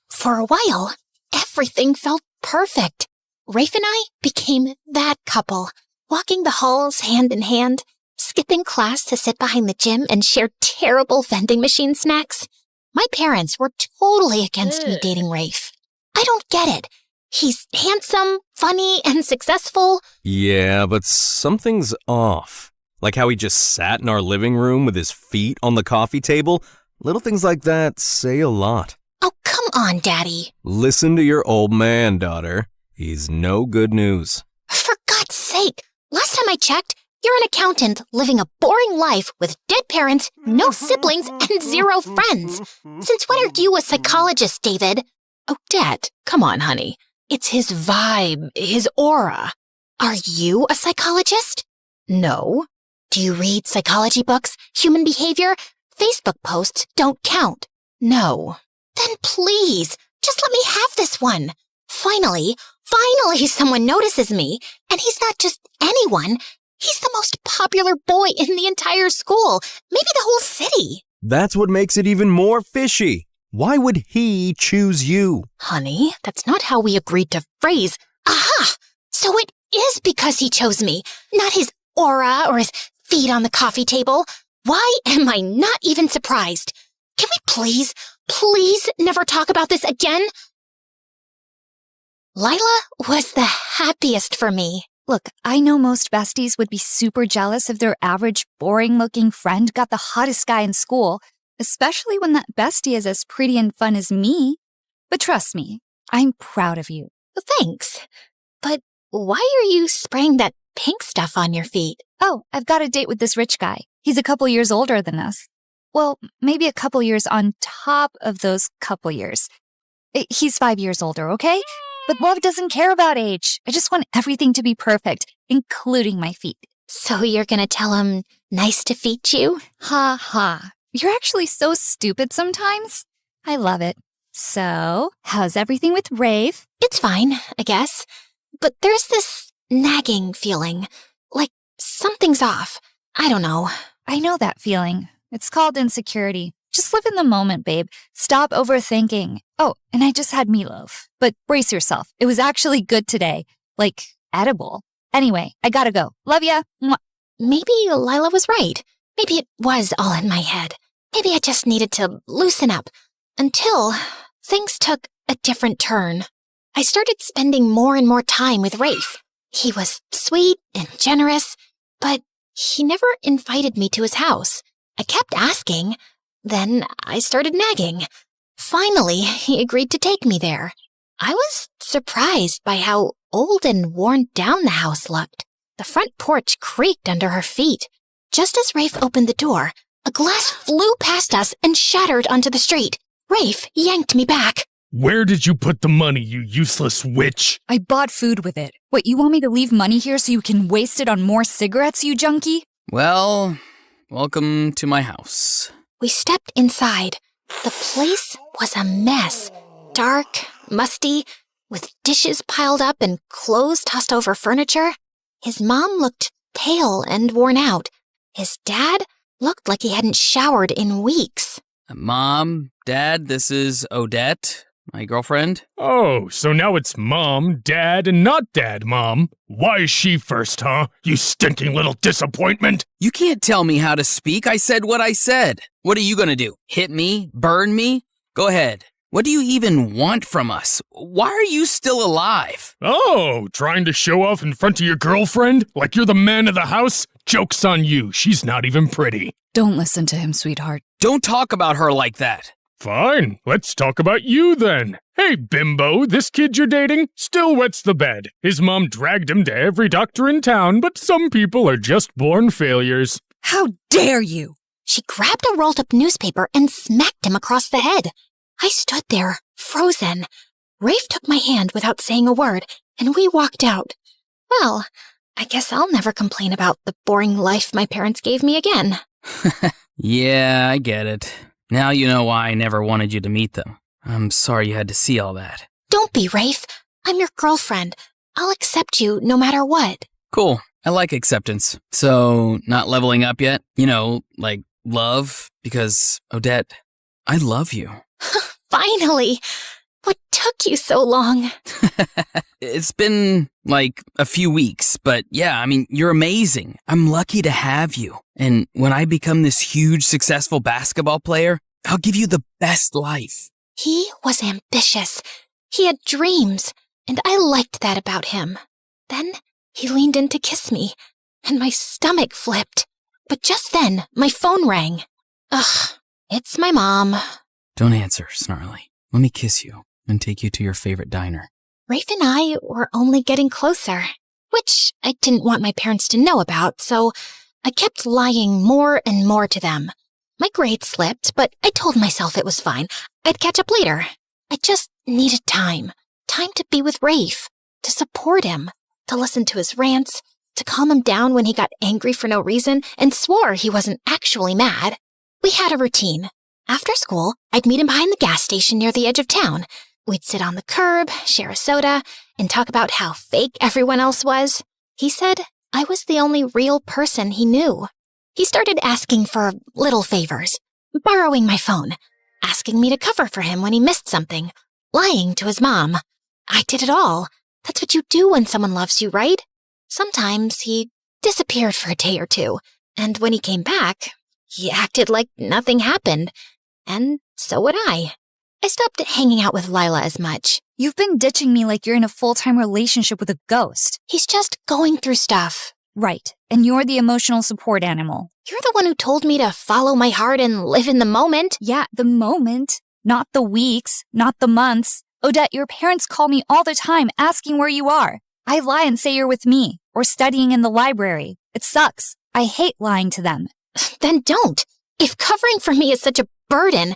For a while, everything felt perfect. Rafe and I became that couple, walking the halls hand in hand, skipping class to sit behind the gym and share terrible vending machine snacks. My parents were totally against me dating Rafe. I don't get it. He's handsome, funny, and successful. Yeah, but something's off. Like how he just sat in our living room with his feet on the coffee table. Little things like that say a lot. Oh, come on, Daddy. Listen to your old man, daughter. He's no good news. For God's sake, last time I checked, you're an accountant living a boring life with dead parents, no siblings, and 0 friends. Since when are you a psychologist, David? Oh, Dad, come on, honey. It's his vibe, his aura. Are you a psychologist? No. Do you read psychology books, human behavior? Facebook posts don't count. No. Then please, just let me have this one. Finally someone notices me, and he's not just anyone. He's the most popular boy in the entire school, maybe the whole city. That's what makes it even more fishy. Why would he choose you? Honey, that's not how we agreed to phrase. Aha! So it is because he chose me, not his aura or his feet on the coffee table. Why am I not even surprised? Can we please never talk about this again? Lila was the happiest for me. Look, I know most besties would be super jealous if their average, boring-looking friend got the hottest guy in school, especially when that bestie is as pretty and fun as me. But trust me, I'm proud of you. Thanks. But why are you spraying that pink stuff on your feet? Oh, I've got a date with this rich guy. He's a couple years older than us. Well, maybe a couple years on top of those couple years. He's 5 years older, okay? But love doesn't care about age. I just want everything to be perfect, including my feet. So you're gonna tell him nice to feet you? Ha ha. You're actually so stupid sometimes. I love it. So, how's everything with Rafe? It's fine, I guess. But there's this nagging feeling. Like something's off. I don't know. I know that feeling. It's called insecurity. Just live in the moment, babe. Stop overthinking. Oh, and I just had meatloaf. But brace yourself. It was actually good today. Like, edible. Anyway, I gotta go. Love ya. Mwah. Maybe Lila was right. Maybe it was all in my head. Maybe I just needed to loosen up. Until things took a different turn. I started spending more and more time with Rafe. He was sweet and generous, but he never invited me to his house. I kept asking. Then I started nagging. Finally, he agreed to take me there. I was surprised by how old and worn down the house looked. The front porch creaked under her feet. Just as Rafe opened the door, a glass flew past us and shattered onto the street. Rafe yanked me back. Where did you put the money, you useless witch? I bought food with it. What, you want me to leave money here so you can waste it on more cigarettes, you junkie? Well, welcome to my house. We stepped inside. The place was a mess. Dark, musty, with dishes piled up and clothes tossed over furniture. His mom looked pale and worn out. His dad looked like he hadn't showered in weeks. Mom, Dad, this is Odette, my girlfriend. Oh, so now it's Mom, Dad, and not Dad, Mom. Why is she first, huh? You stinking little disappointment. You can't tell me how to speak. I said what I said. What are you gonna do? Hit me? Burn me? Go ahead. What do you even want from us? Why are you still alive? Oh, trying to show off in front of your girlfriend? Like you're the man of the house? Joke's on you. She's not even pretty. Don't listen to him, sweetheart. Don't talk about her like that. Fine, let's talk about you then. Hey, bimbo, this kid you're dating still wets the bed. His mom dragged him to every doctor in town, but some people are just born failures. How dare you? She grabbed a rolled-up newspaper and smacked him across the head. I stood there, frozen. Rafe took my hand without saying a word, and we walked out. Well, I guess I'll never complain about the boring life my parents gave me again. Yeah, I get it. Now you know why I never wanted you to meet them. I'm sorry you had to see all that. Don't be, Rafe. I'm your girlfriend. I'll accept you no matter what. Cool. I like acceptance. So, not leveling up yet? You know, like love? Because, Odette, I love you. Finally! What took you so long? It's been, like, a few weeks, but yeah, I mean, you're amazing. I'm lucky to have you. And when I become this huge, successful basketball player, I'll give you the best life. He was ambitious. He had dreams, and I liked that about him. Then he leaned in to kiss me, and my stomach flipped. But just then, my phone rang. Ugh, it's my mom. Don't answer, Snarly. Let me kiss you and take you to your favorite diner. Rafe and I were only getting closer, which I didn't want my parents to know about, so I kept lying more and more to them. My grades slipped, but I told myself it was fine. I'd catch up later. I just needed time. Time to be with Rafe, to support him, to listen to his rants, to calm him down when he got angry for no reason and swore he wasn't actually mad. We had a routine. After school, I'd meet him behind the gas station near the edge of town. We'd sit on the curb, share a soda, and talk about how fake everyone else was. He said I was the only real person he knew. He started asking for little favors, borrowing my phone, asking me to cover for him when he missed something, lying to his mom. I did it all. That's what you do when someone loves you, right? Sometimes he disappeared for a day or two, and when he came back, he acted like nothing happened. And so would I. I stopped hanging out with Lila as much. You've been ditching me like you're in a full-time relationship with a ghost. He's just going through stuff. Right, and you're the emotional support animal. You're the one who told me to follow my heart and live in the moment. Yeah, the moment. Not the weeks, not the months. Odette, your parents call me all the time asking where you are. I lie and say you're with me, or studying in the library. It sucks. I hate lying to them. Then don't. If covering for me is such a burden,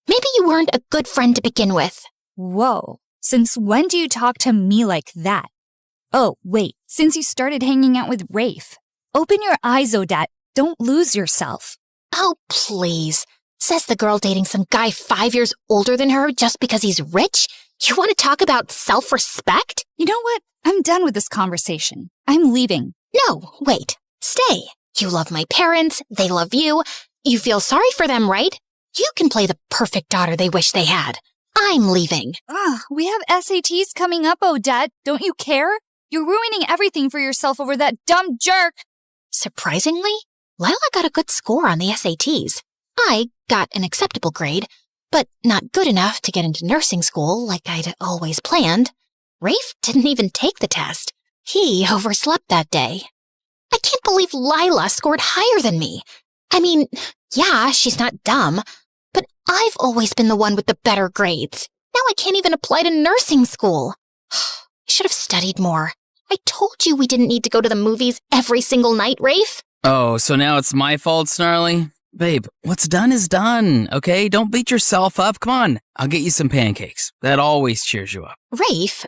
maybe you weren't a good friend to begin with. Whoa. Since when do you talk to me like that? Oh, wait. Since you started hanging out with Rafe. Open your eyes, Odette. Don't lose yourself. Oh, please. Says the girl dating some guy 5 years older than her just because he's rich? You want to talk about self-respect? You know what? I'm done with this conversation. I'm leaving. No, wait. Stay. You love my parents. They love you. You feel sorry for them, right? You can play the perfect daughter they wish they had. I'm leaving. We have SATs coming up, Odette. Don't you care? You're ruining everything for yourself over that dumb jerk. Surprisingly, Lila got a good score on the SATs. I got an acceptable grade, but not good enough to get into nursing school like I'd always planned. Rafe didn't even take the test. He overslept that day. I can't believe Lila scored higher than me. I mean, yeah, she's not dumb, but I've always been the one with the better grades. Now I can't even apply to nursing school. I should have studied more. I told you we didn't need to go to the movies every single night, Rafe. Oh, so now it's my fault, Snarly? Babe, what's done is done, okay? Don't beat yourself up. Come on, I'll get you some pancakes. That always cheers you up. Rafe,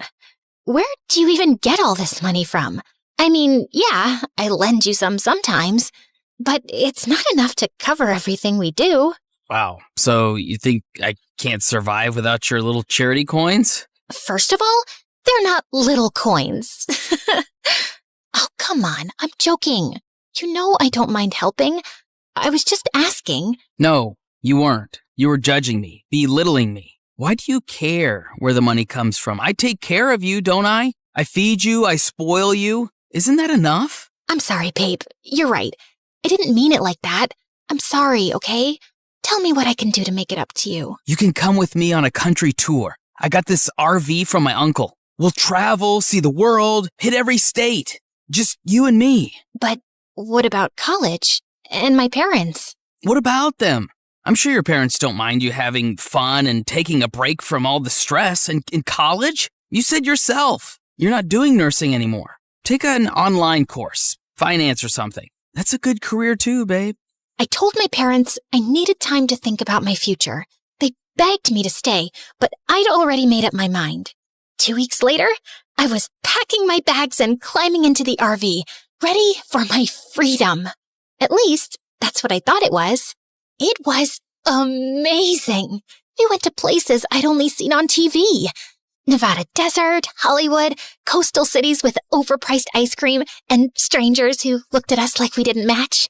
where do you even get all this money from? I mean, yeah, I lend you some sometimes, but it's not enough to cover everything we do. Wow. So you think I can't survive without your little charity coins? First of all, they're not little coins. Oh, come on, I'm joking. You know I don't mind helping. I was just asking. No, you weren't. You were judging me, belittling me. Why do you care where the money comes from? I take care of you, don't I? I feed you, I spoil you. Isn't that enough? I'm sorry, babe. You're right. I didn't mean it like that. I'm sorry, okay? Tell me what I can do to make it up to you. You can come with me on a country tour. I got this RV from my uncle. We'll travel, see the world, hit every state. Just you and me. But what about college? And my parents? What about them? I'm sure your parents don't mind you having fun and taking a break from all the stress. And in college, you said yourself, you're not doing nursing anymore. Take an online course, finance or something. That's a good career too, babe. I told my parents I needed time to think about my future. They begged me to stay, but I'd already made up my mind. 2 weeks later, I was packing my bags and climbing into the RV, ready for my freedom. At least, that's what I thought it was. It was amazing. We went to places I'd only seen on TV. Nevada desert, Hollywood, coastal cities with overpriced ice cream, and strangers who looked at us like we didn't match.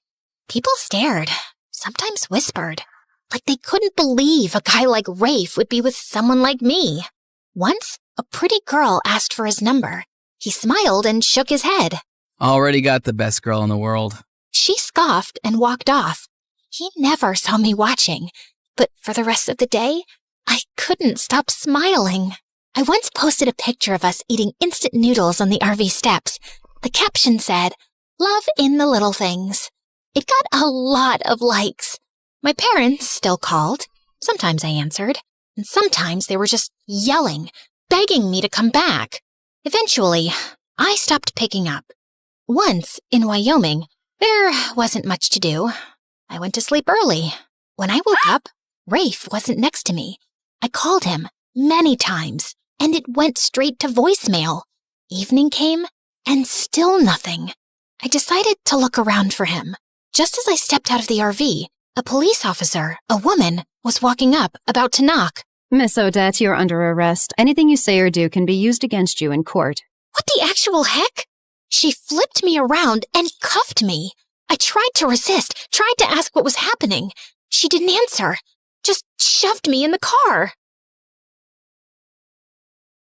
People stared, sometimes whispered, like they couldn't believe a guy like Rafe would be with someone like me. Once, a pretty girl asked for his number. He smiled and shook his head. Already got the best girl in the world. She scoffed and walked off. He never saw me watching, but for the rest of the day, I couldn't stop smiling. I once posted a picture of us eating instant noodles on the RV steps. The caption said, "Love in the little things." It got a lot of likes. My parents still called. Sometimes I answered, and sometimes they were just yelling, begging me to come back. Eventually, I stopped picking up. Once, in Wyoming, there wasn't much to do. I went to sleep early. When I woke up, Rafe wasn't next to me. I called him many times, and it went straight to voicemail. Evening came, and still nothing. I decided to look around for him. Just as I stepped out of the RV, a police officer, a woman, was walking up, about to knock. Miss Odette, you're under arrest. Anything you say or do can be used against you in court. What the actual heck? She flipped me around and cuffed me. I tried to resist, tried to ask what was happening. She didn't answer, just shoved me in the car.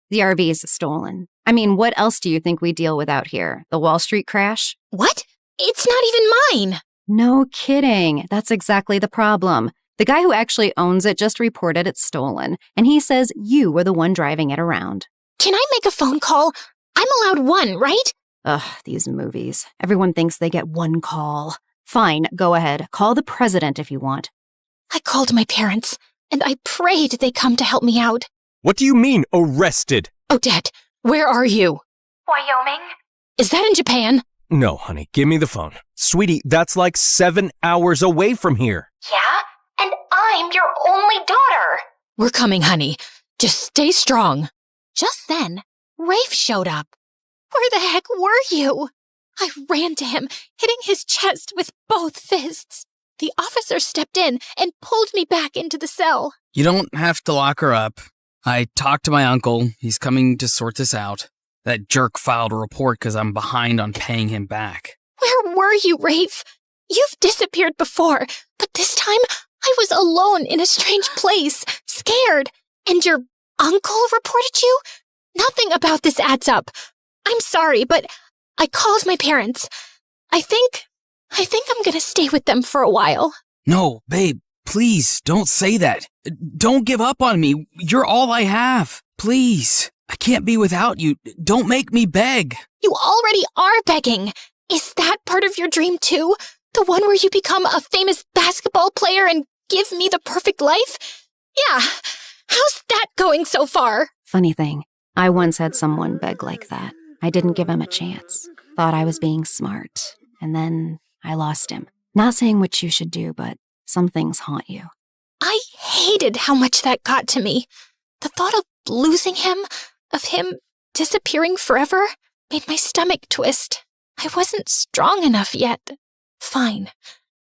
The RV is stolen. I mean, what else do you think we deal with out here? The Wall Street crash? What? It's not even mine. No kidding. That's exactly the problem. The guy who actually owns it just reported it's stolen, and he says you were the one driving it around. Can I make a phone call? I'm allowed one, right? Ugh, these movies. Everyone thinks they get one call. Fine, go ahead. Call the president if you want. I called my parents, and I prayed they come to help me out. What do you mean, arrested? Odette, where are you? Wyoming. Is that in Japan? No, honey, give me the phone. Sweetie, that's like 7 hours away from here. Yeah? And I'm your only daughter. We're coming, honey. Just stay strong. Just then, Rafe showed up. Where the heck were you? I ran to him, hitting his chest with both fists. The officer stepped in and pulled me back into the cell. You don't have to lock her up. I talked to my uncle. He's coming to sort this out. That jerk filed a report because I'm behind on paying him back. Where were you, Rafe? You've disappeared before, but this time I was alone in a strange place, scared. And your uncle reported you? Nothing about this adds up. I'm sorry, but I called my parents. I think I'm gonna stay with them for a while. No, babe, please don't say that. Don't give up on me. You're all I have. Please. I can't be without you. Don't make me beg. You already are begging. Is that part of your dream too? The one where you become a famous basketball player and give me the perfect life? Yeah. How's that going so far? Funny thing, I once had someone beg like that. I didn't give him a chance. Thought I was being smart. And then I lost him. Not saying what you should do, but some things haunt you. I hated how much that got to me. The thought of losing him, of him disappearing forever, made my stomach twist. I wasn't strong enough yet. Fine.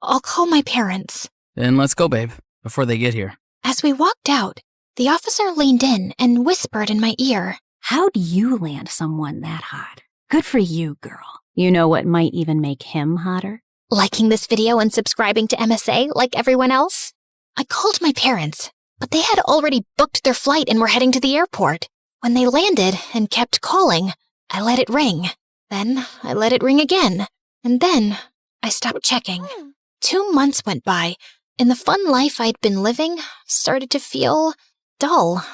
I'll call my parents. Then let's go, babe, before they get here. As we walked out, the officer leaned in and whispered in my ear. How'd you land someone that hot? Good for you, girl. You know what might even make him hotter? Liking this video and subscribing to MSA like everyone else? I called my parents, but they had already booked their flight and were heading to the airport. When they landed and kept calling, I let it ring. Then I let it ring again. And then I stopped checking. 2 months went by, and the fun life I'd been living started to feel dull.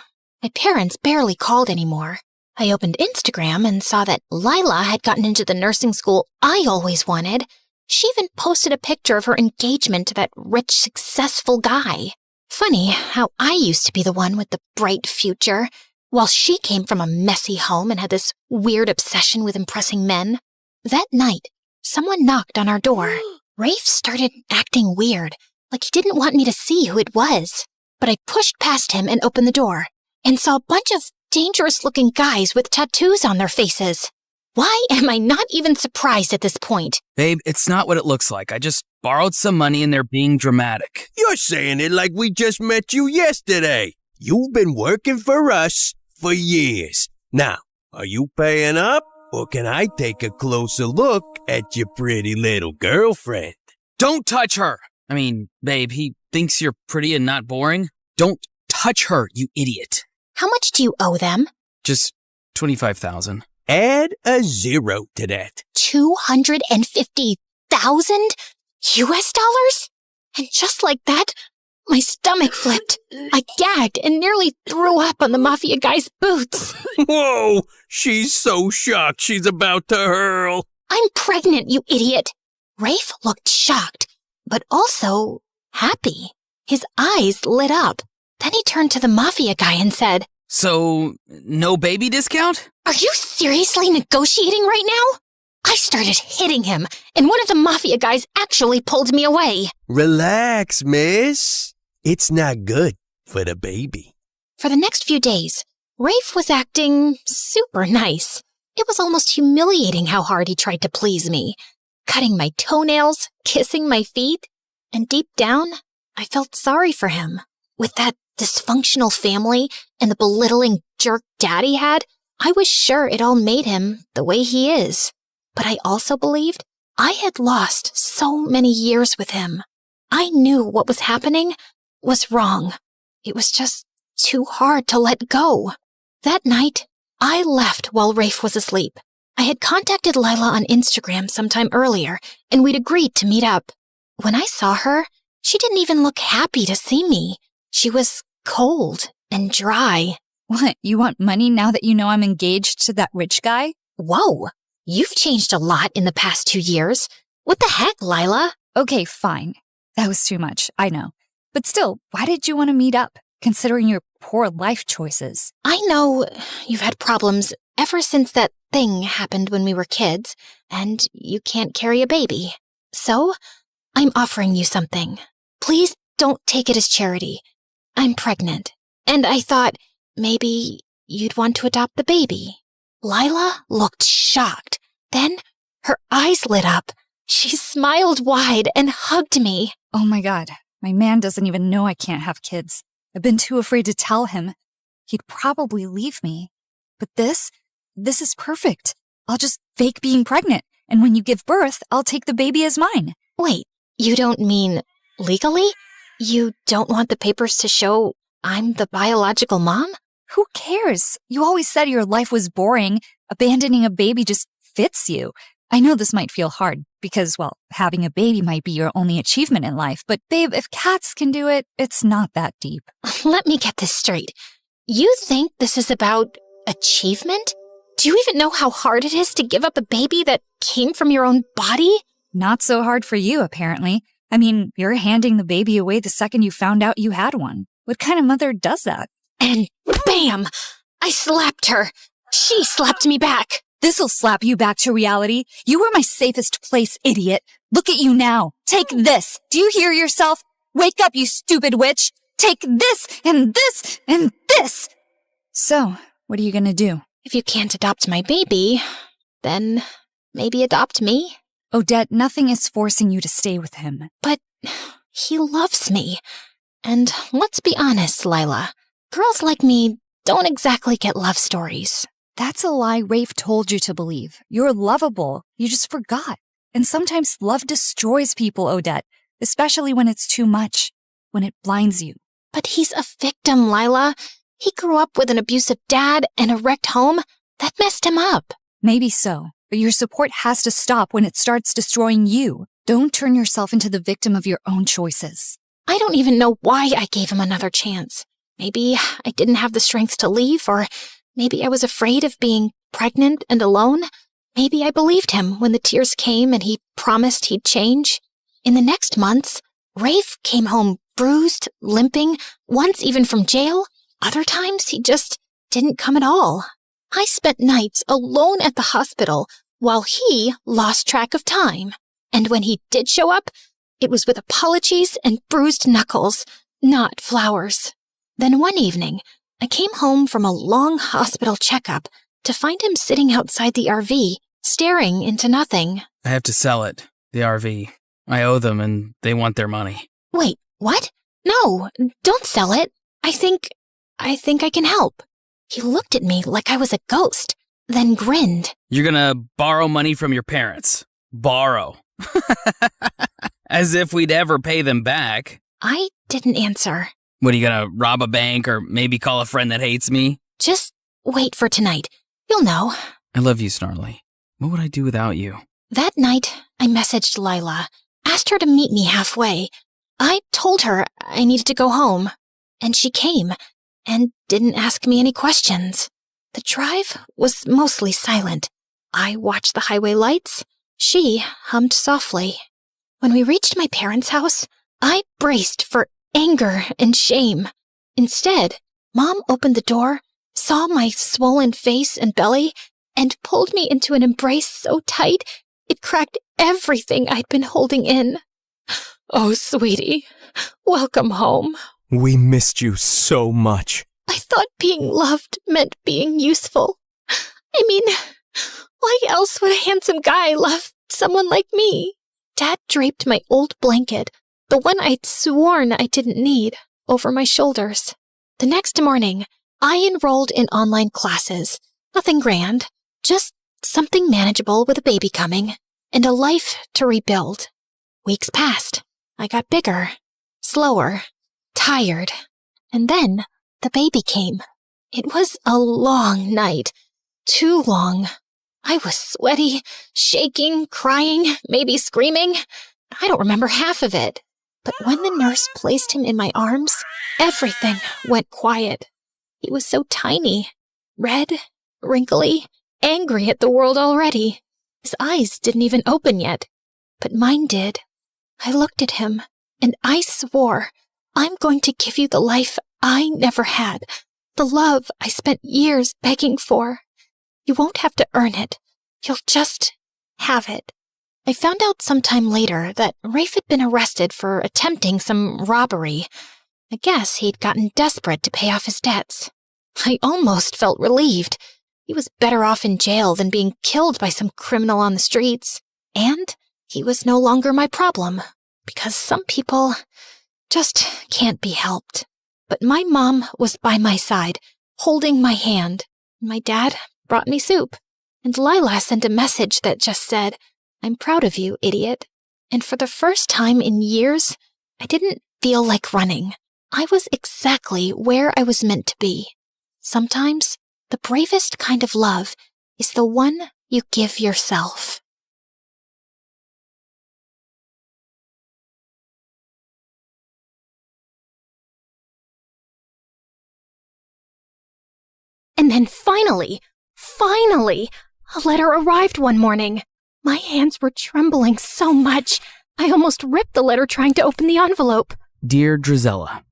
My parents barely called anymore. I opened Instagram and saw that Lila had gotten into the nursing school I always wanted. She even posted a picture of her engagement to that rich, successful guy. Funny how I used to be the one with the bright future, while she came from a messy home and had this weird obsession with impressing men. That night, someone knocked on our door. Rafe started acting weird, like he didn't want me to see who it was. But I pushed past him and opened the door, and saw a bunch of dangerous-looking guys with tattoos on their faces. Why am I not even surprised at this point? Babe, it's not what it looks like. I just borrowed some money and they're being dramatic. You're saying it like we just met you yesterday. You've been working for us for years. Now, are you paying up, or can I take a closer look at your pretty little girlfriend? Don't touch her! I mean, babe, he thinks you're pretty and not boring. Don't touch her, you idiot. How much do you owe them? Just $25,000. Add a zero to that. 250,000 US dollars? And just like that, my stomach flipped. I gagged and nearly threw up on the mafia guy's boots. Whoa! She's so shocked she's about to hurl. I'm pregnant, you idiot. Rafe looked shocked, but also happy. His eyes lit up. Then he turned to the mafia guy and said, So, no baby discount? Are you seriously negotiating right now? I started hitting him, and one of the mafia guys actually pulled me away. Relax, miss. It's not good for the baby. For the next few days, Rafe was acting super nice. It was almost humiliating how hard he tried to please me, cutting my toenails, kissing my feet, and deep down, I felt sorry for him. With that dysfunctional family and the belittling jerk dad he had, I was sure it all made him the way he is. But I also believed I had lost so many years with him. I knew what was happening was wrong. It was just too hard to let go. That night, I left while Rafe was asleep. I had contacted Lila on Instagram sometime earlier, and we'd agreed to meet up. When I saw her, she didn't even look happy to see me. She was cold and dry. What, you want money now that you know I'm engaged to that rich guy? Whoa, you've changed a lot in the past 2 years. What the heck, Lila? Okay, fine. That was too much, I know. But still, why did you want to meet up, considering your poor life choices? I know you've had problems ever since that thing happened when we were kids, and you can't carry a baby. So, I'm offering you something. Please don't take it as charity. I'm pregnant, and I thought maybe you'd want to adopt the baby. Lila looked shocked. Then her eyes lit up. She smiled wide and hugged me. Oh my God, my man doesn't even know I can't have kids. I've been too afraid to tell him. He'd probably leave me. But this is perfect. I'll just fake being pregnant, and when you give birth, I'll take the baby as mine. Wait, you don't mean legally? You don't want the papers to show I'm the biological mom? Who cares? You always said your life was boring. Abandoning a baby just fits you. I know this might feel hard because, well, having a baby might be your only achievement in life, but babe, if cats can do it, it's not that deep. Let me get this straight. You think this is about achievement? Do you even know how hard it is to give up a baby that came from your own body? Not so hard for you, apparently. I mean, you're handing the baby away the second you found out you had one. What kind of mother does that? And bam! I slapped her. She slapped me back. This'll slap you back to reality. You were my safest place, idiot. Look at you now. Take this. Do you hear yourself? Wake up, you stupid witch. Take this and this and this. So, what are you gonna do? If you can't adopt my baby, then maybe adopt me. Odette, nothing is forcing you to stay with him. But he loves me. And let's be honest, Lila. Girls like me don't exactly get love stories. That's a lie Rafe told you to believe. You're lovable. You just forgot. And sometimes love destroys people, Odette, especially when it's too much, when it blinds you. But he's a victim, Lila. He grew up with an abusive dad and a wrecked home. That messed him up. Maybe so, but your support has to stop when it starts destroying you. Don't turn yourself into the victim of your own choices. I don't even know why I gave him another chance. Maybe I didn't have the strength to leave, or maybe I was afraid of being pregnant and alone. Maybe I believed him when the tears came and he promised he'd change. In the next months, Rafe came home bruised, limping, once even from jail. Other times, he just didn't come at all. I spent nights alone at the hospital while he lost track of time. And when he did show up, it was with apologies and bruised knuckles, not flowers. Then one evening, I came home from a long hospital checkup to find him sitting outside the RV, staring into nothing. I have to sell it, the RV. I owe them and they want their money. Wait, what? No, don't sell it. I think I can help. He looked at me like I was a ghost, then grinned. You're gonna borrow money from your parents. Borrow. As if we'd ever pay them back. I didn't answer. What, are you gonna rob a bank or maybe call a friend that hates me? Just wait for tonight. You'll know. I love you, Snarly. What would I do without you? That night, I messaged Lila, asked her to meet me halfway. I told her I needed to go home, and she came and didn't ask me any questions. The drive was mostly silent. I watched the highway lights. She hummed softly. When we reached my parents' house, I braced for anger and shame. Instead, Mom opened the door, saw my swollen face and belly, and pulled me into an embrace so tight it cracked everything I'd been holding in. Oh, sweetie, welcome home. We missed you so much. I thought being loved meant being useful. I mean, why else would a handsome guy love someone like me? Dad draped my old blanket, the one I'd sworn I didn't need, over my shoulders. The next morning, I enrolled in online classes. Nothing grand, just something manageable with a baby coming, and a life to rebuild. Weeks passed. I got bigger, slower, tired, and then the baby came. It was a long night, too long. I was sweaty, shaking, crying, maybe screaming. I don't remember half of it. But when the nurse placed him in my arms, everything went quiet. He was so tiny, red, wrinkly, angry at the world already. His eyes didn't even open yet, but mine did. I looked at him, and I swore, I'm going to give you the life I never had, the love I spent years begging for. You won't have to earn it. You'll just have it. I found out sometime later that Rafe had been arrested for attempting some robbery. I guess he'd gotten desperate to pay off his debts. I almost felt relieved. He was better off in jail than being killed by some criminal on the streets. And he was no longer my problem, because some people just can't be helped. But my mom was by my side, holding my hand. My dad brought me soup. And Lila sent a message that just said, "I'm proud of you, idiot." And for the first time in years, I didn't feel like running. I was exactly where I was meant to be. Sometimes, the bravest kind of love is the one you give yourself. And then finally, a letter arrived one morning. My hands were trembling so much, I almost ripped the letter trying to open the envelope. Dear Drizella,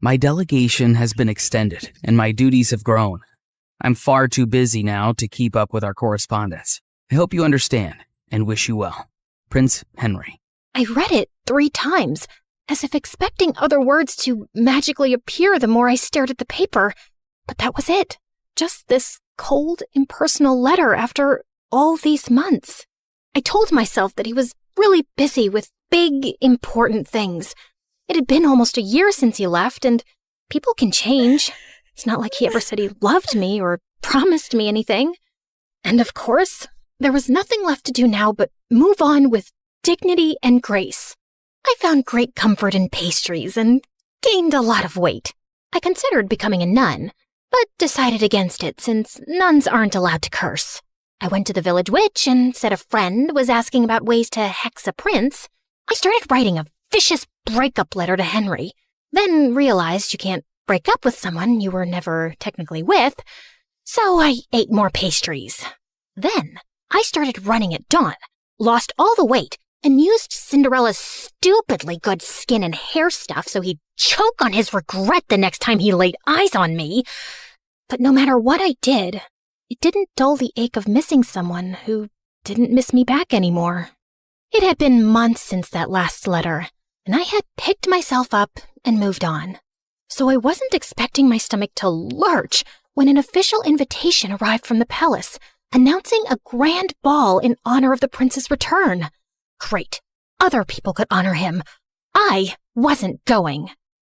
my delegation has been extended and my duties have grown. I'm far too busy now to keep up with our correspondence. I hope you understand and wish you well. Prince Henry. I read it 3 times, as if expecting other words to magically appear the more I stared at the paper. But that was it. Just this cold, impersonal letter after all these months. I told myself that he was really busy with big, important things. It had been almost a year since he left, and people can change. It's not like he ever said he loved me or promised me anything. And of course, there was nothing left to do now but move on with dignity and grace. I found great comfort in pastries and gained a lot of weight. I considered becoming a nun, but decided against it since nuns aren't allowed to curse. I went to the village witch and said a friend was asking about ways to hex a prince. I started writing a vicious breakup letter to Henry, then realized you can't break up with someone you were never technically with, so I ate more pastries. Then I started running at dawn, lost all the weight, and used Cinderella's stupidly good skin and hair stuff so he'd choke on his regret the next time he laid eyes on me. But no matter what I did, it didn't dull the ache of missing someone who didn't miss me back anymore. It had been months since that last letter, and I had picked myself up and moved on. So I wasn't expecting my stomach to lurch when an official invitation arrived from the palace, announcing a grand ball in honor of the prince's return. Great. Other people could honor him. I wasn't going.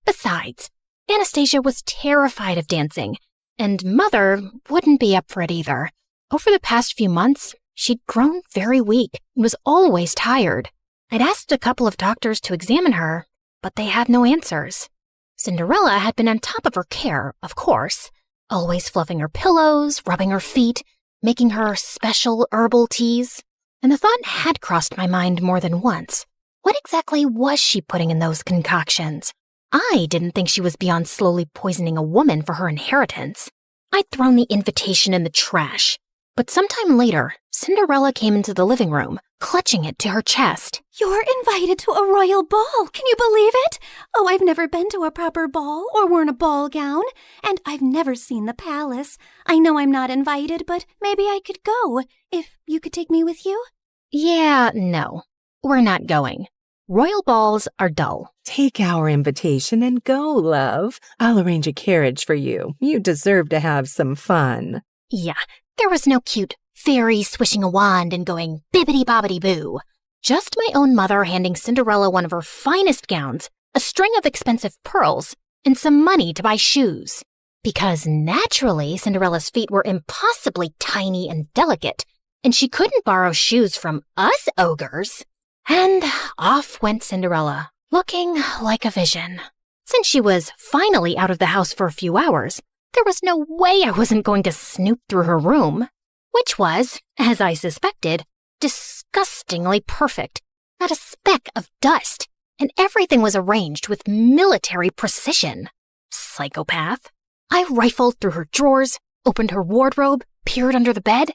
Besides, Anastasia was terrified of dancing, and Mother wouldn't be up for it either. Over the past few months, she'd grown very weak and was always tired. I'd asked a couple of doctors to examine her, but they had no answers. Cinderella had been on top of her care, of course, always fluffing her pillows, rubbing her feet, making her special herbal teas. And the thought had crossed my mind more than once. What exactly was she putting in those concoctions? I didn't think she was beyond slowly poisoning a woman for her inheritance. I'd thrown the invitation in the trash. But sometime later, Cinderella came into the living room, clutching it to her chest. You're invited to a royal ball. Can you believe it? Oh, I've never been to a proper ball or worn a ball gown, and I've never seen the palace. I know I'm not invited, but maybe I could go, if you could take me with you. Yeah, no, we're not going. Royal balls are dull. Take our invitation and go, love. I'll arrange a carriage for you. You deserve to have some fun. Yeah, there was no cute fairy swishing a wand and going bibbidi-bobbidi-boo. Just my own mother handing Cinderella one of her finest gowns, a string of expensive pearls, and some money to buy shoes. Because naturally, Cinderella's feet were impossibly tiny and delicate, and she couldn't borrow shoes from us ogres. And off went Cinderella, looking like a vision. Since she was finally out of the house for a few hours, there was no way I wasn't going to snoop through her room, which was, as I suspected, disgustingly perfect. Not a speck of dust, and everything was arranged with military precision. Psychopath. I rifled through her drawers, opened her wardrobe, peered under the bed.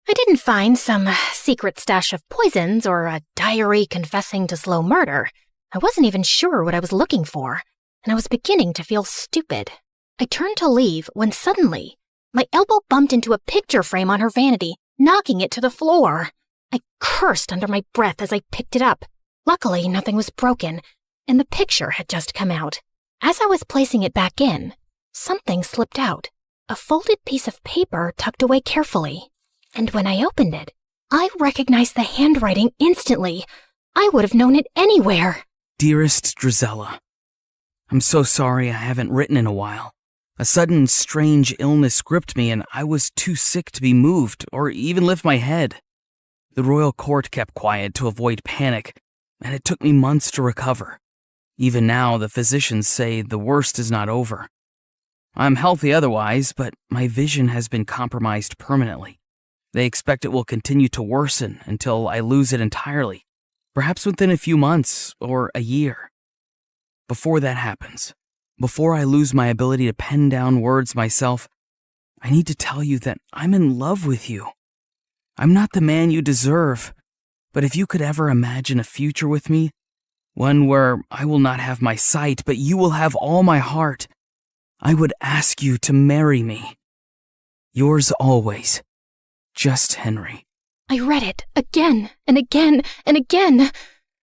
I didn't find some secret stash of poisons or a diary confessing to slow murder. I wasn't even sure what I was looking for, and I was beginning to feel stupid. I turned to leave when suddenly, my elbow bumped into a picture frame on her vanity, knocking it to the floor. I cursed under my breath as I picked it up. Luckily, nothing was broken, and the picture had just come out. As I was placing it back in, something slipped out. a folded piece of paper tucked away carefully. And when I opened it, I recognized the handwriting instantly. I would have known it anywhere. Dearest Drizella, I'm so sorry I haven't written in a while. A sudden, strange illness gripped me and I was too sick to be moved or even lift my head. The royal court kept quiet to avoid panic, and it took me months to recover. Even now, the physicians say the worst is not over. I'm healthy otherwise, but my vision has been compromised permanently. They expect it will continue to worsen until I lose it entirely, perhaps within a few months or a year. Before that happens, before I lose my ability to pen down words myself, I need to tell you that I'm in love with you. I'm not the man you deserve, but if you could ever imagine a future with me, one where I will not have my sight, but you will have all my heart, I would ask you to marry me. Yours always, Just Henry. I read it again and again and again.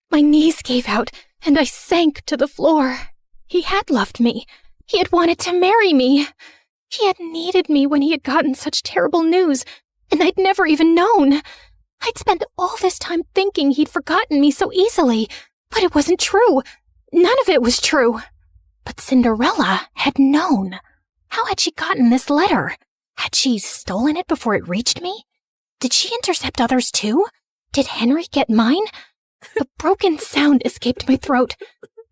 My knees gave out and I sank to the floor. He had loved me. He had wanted to marry me. He had needed me when he had gotten such terrible news, and I'd never even known. I'd spent all this time thinking he'd forgotten me so easily, but it wasn't true. None of it was true. But Cinderella had known. How had she gotten this letter? Had she stolen it before it reached me? Did she intercept others too? Did Henry get mine? A broken sound escaped my throat.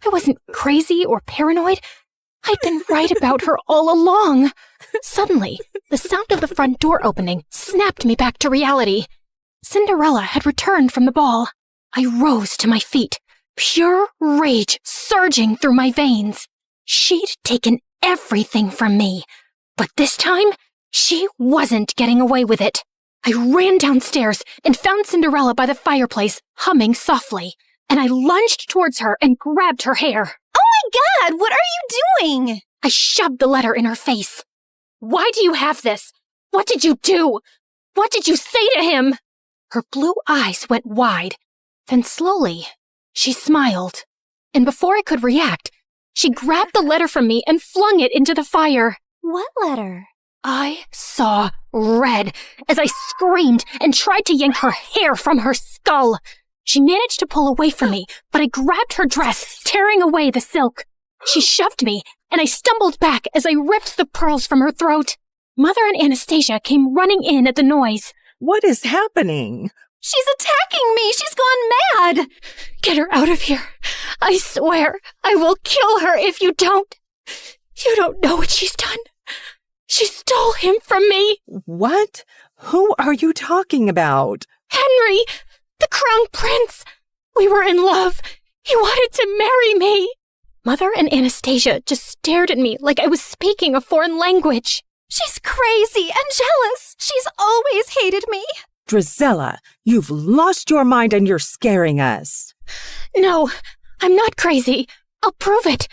I wasn't crazy or paranoid. I'd been right about her all along. Suddenly, the sound of the front door opening snapped me back to reality. Cinderella had returned from the ball. I rose to my feet, pure rage surging through my veins. She'd taken everything from me, but this time, she wasn't getting away with it. I ran downstairs and found Cinderella by the fireplace, humming softly, and I lunged towards her and grabbed her hair. Oh my God, what are you doing? I shoved the letter in her face. Why do you have this? What did you do? What did you say to him? Her blue eyes went wide. Then slowly, she smiled. And before I could react, she grabbed the letter from me and flung it into the fire. What letter? I saw red as I screamed and tried to yank her hair from her skull. She managed to pull away from me, but I grabbed her dress, tearing away the silk. She shoved me, and I stumbled back as I ripped the pearls from her throat. Mother and Anastasia came running in at the noise. What is happening? She's attacking me! She's gone mad! Get her out of here. I swear I will kill her if you don't. You don't know what she's done. She stole him from me. What? Who are you talking about? Henry, the crown prince. We were in love. He wanted to marry me. Mother and Anastasia just stared at me like I was speaking a foreign language. She's crazy and jealous. She's always hated me. Drizella, you've lost your mind and you're scaring us. No, I'm not crazy. I'll prove it.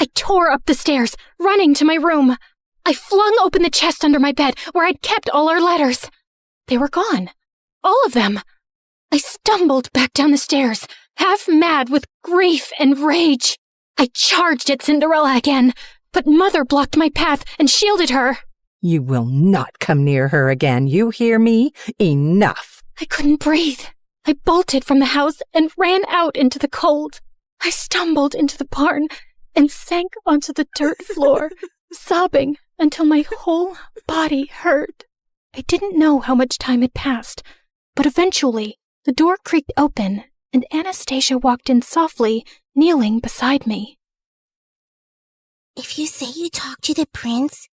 I tore up the stairs, running to my room. I flung open the chest under my bed where I'd kept all our letters. They were gone. All of them. I stumbled back down the stairs, half mad with grief and rage. I charged at Cinderella again, but Mother blocked my path and shielded her. You will not come near her again, you hear me? Enough. I couldn't breathe. I bolted from the house and ran out into the cold. I stumbled into the barn and sank onto the dirt floor, sobbing until my whole body hurt. I didn't know how much time had passed, but eventually the door creaked open and Anastasia walked in softly, kneeling beside me. If you say you talked to the prince,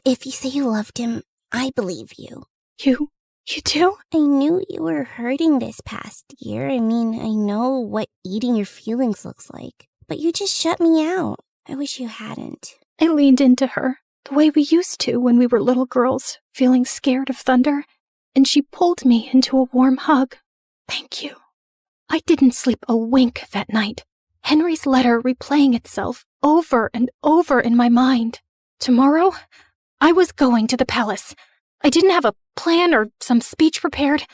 if you say you loved him, I believe you. You do? I knew you were hurting this past year. I mean, I know what eating your feelings looks like, but you just shut me out. I wish you hadn't. I leaned into her, the way we used to when we were little girls, feeling scared of thunder, and she pulled me into a warm hug. Thank you. I didn't sleep a wink that night, Henry's letter replaying itself over and over in my mind. Tomorrow, I was going to the palace. I didn't have a plan or some speech prepared.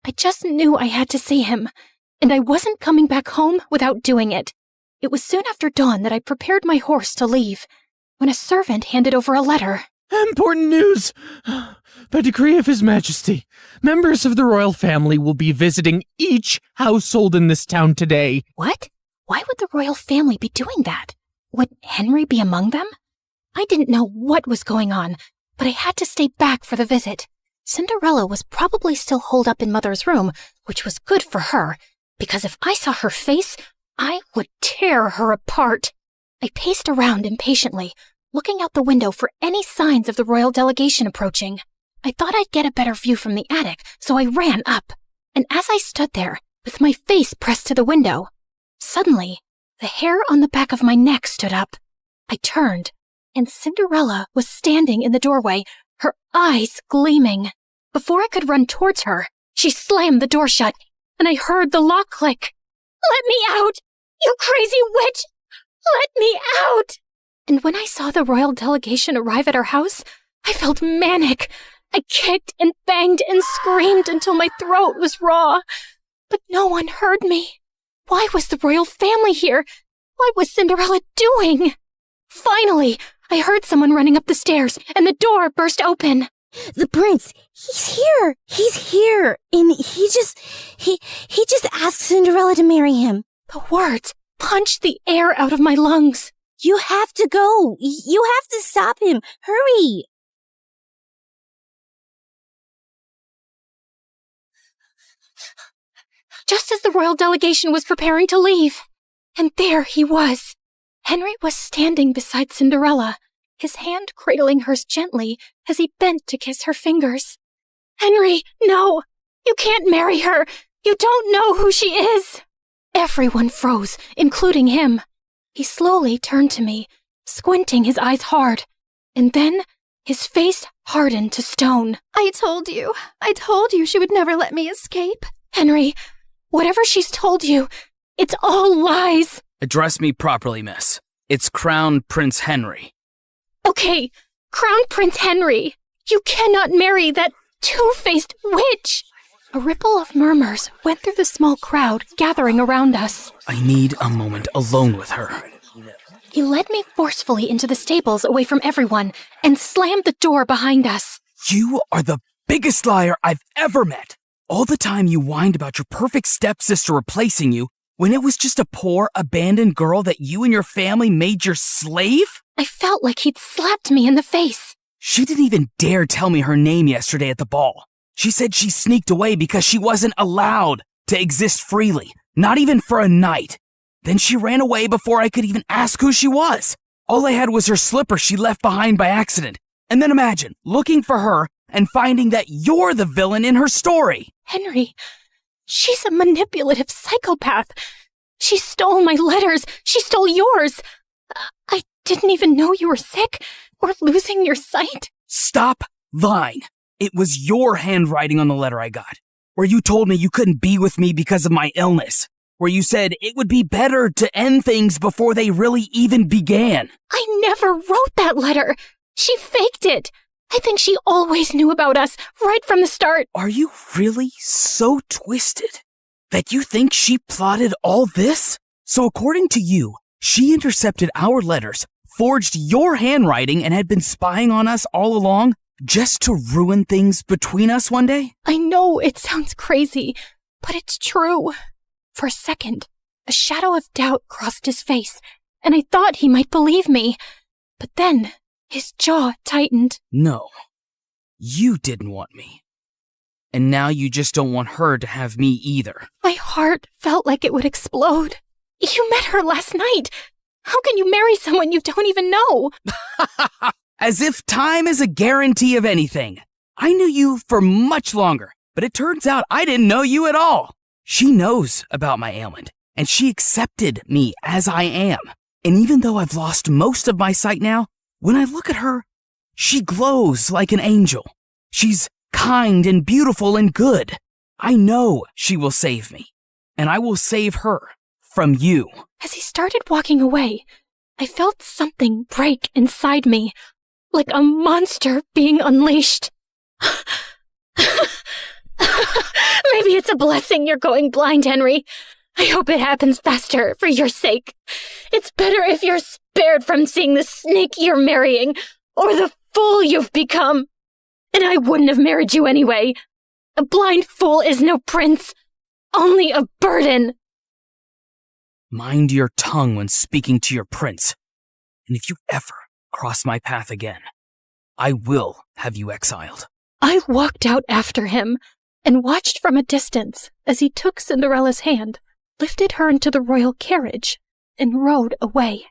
I just knew I had to see him, and I wasn't coming back home without doing it. It was soon after dawn that I prepared my horse to leave, when a servant handed over a letter. Important news! By decree of His Majesty, members of the royal family will be visiting each household in this town today. What? Why would the royal family be doing that? Would Henry be among them? I didn't know what was going on, but I had to stay back for the visit. Cinderella was probably still holed up in Mother's room, which was good for her, because if I saw her face, I would tear her apart. I paced around impatiently, looking out the window for any signs of the royal delegation approaching. I thought I'd get a better view from the attic, so I ran up. And as I stood there, with my face pressed to the window, suddenly, the hair on the back of my neck stood up. I turned, and Cinderella was standing in the doorway, her eyes gleaming. Before I could run towards her, she slammed the door shut, and I heard the lock click. Let me out! You crazy witch! Let me out! And when I saw the royal delegation arrive at our house, I felt manic. I kicked and banged and screamed until my throat was raw. But no one heard me. Why was the royal family here? What was Cinderella doing? Finally, I heard someone running up the stairs, and the door burst open. The prince, he's here. He's here. And he just asked Cinderella to marry him. The words punched the air out of my lungs. You have to go. You have to stop him. Hurry. Just as the royal delegation was preparing to leave. And there he was. Henry was standing beside Cinderella, his hand cradling hers gently as he bent to kiss her fingers. Henry, no! You can't marry her! You don't know who she is! Everyone froze, including him. He slowly turned to me, squinting his eyes hard, and then his face hardened to stone. I told you she would never let me escape. Henry, whatever she's told you, it's all lies. Address me properly, miss. It's Crown Prince Henry. Okay, Crown Prince Henry. You cannot marry that two-faced witch. A ripple of murmurs went through the small crowd gathering around us. I need a moment alone with her. He led me forcefully into the stables away from everyone and slammed the door behind us. You are the biggest liar I've ever met. All the time you whined about your perfect stepsister replacing you when it was just a poor, abandoned girl that you and your family made your slave? I felt like he'd slapped me in the face. She didn't even dare tell me her name yesterday at the ball. She said she sneaked away because she wasn't allowed to exist freely, not even for a night. Then she ran away before I could even ask who she was. All I had was her slipper she left behind by accident. And then imagine looking for her and finding that you're the villain in her story. Henry, she's a manipulative psychopath. She stole my letters. She stole yours. I didn't even know you were sick or losing your sight. Stop lying. It was your handwriting on the letter I got, where you told me you couldn't be with me because of my illness, where you said it would be better to end things before they really even began. I never wrote that letter. She faked it. I think she always knew about us right from the start. Are you really so twisted that you think she plotted all this? So according to you, she intercepted our letters, forged your handwriting, and had been spying on us all along just to ruin things between us one day? I know it sounds crazy, but it's true. For a second, a shadow of doubt crossed his face, and I thought he might believe me. But then his jaw tightened. No, you didn't want me. And now you just don't want her to have me either. My heart felt like it would explode. You met her last night. How can you marry someone you don't even know? As if time is a guarantee of anything. I knew you for much longer, but it turns out I didn't know you at all. She knows about my ailment, and she accepted me as I am. And even though I've lost most of my sight now, when I look at her, she glows like an angel. She's kind and beautiful and good. I know she will save me, and I will save her from you. As he started walking away, I felt something break inside me, like a monster being unleashed. Maybe it's a blessing you're going blind, Henry. I hope it happens faster for your sake. It's better if you're spared from seeing the snake you're marrying, or the fool you've become! And I wouldn't have married you anyway. A blind fool is no prince, only a burden. Mind your tongue when speaking to your prince. And if you ever cross my path again, I will have you exiled. I walked out after him and watched from a distance as he took Cinderella's hand, lifted her into the royal carriage, and rode away,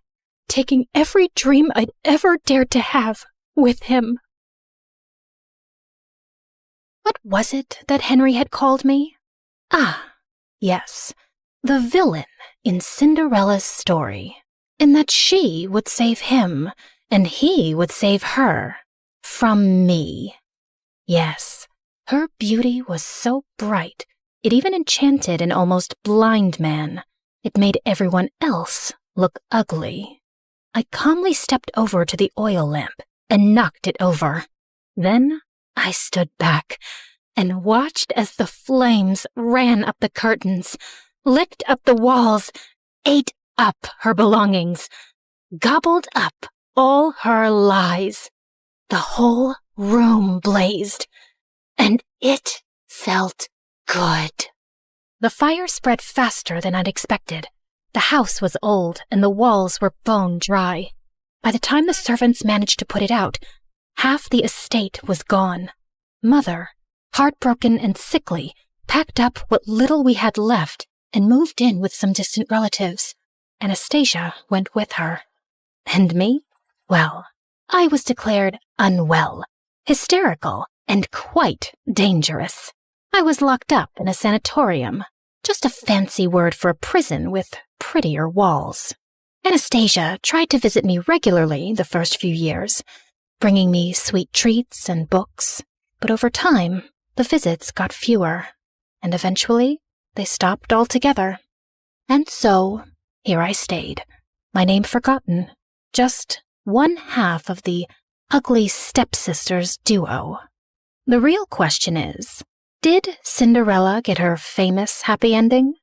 taking every dream I'd ever dared to have with him. What was it that Henry had called me? Ah, yes, the villain in Cinderella's story, in that she would save him and he would save her from me. Yes, her beauty was so bright, it even enchanted an almost blind man. It made everyone else look ugly. I calmly stepped over to the oil lamp and knocked it over. Then I stood back and watched as the flames ran up the curtains, licked up the walls, ate up her belongings, gobbled up all her lies. The whole room blazed, and it felt good. The fire spread faster than I'd expected. The house was old, and the walls were bone dry. By the time the servants managed to put it out, half the estate was gone. Mother, heartbroken and sickly, packed up what little we had left and moved in with some distant relatives. Anastasia went with her. And me? Well, I was declared unwell, hysterical, and quite dangerous. I was locked up in a sanatorium, just a fancy word for a prison with prettier walls. Anastasia tried to visit me regularly the first few years, bringing me sweet treats and books, but over time, the visits got fewer, and eventually they stopped altogether. And so, here I stayed, my name forgotten, just one half of the ugly stepsisters duo. The real question is, did Cinderella get her famous happy ending?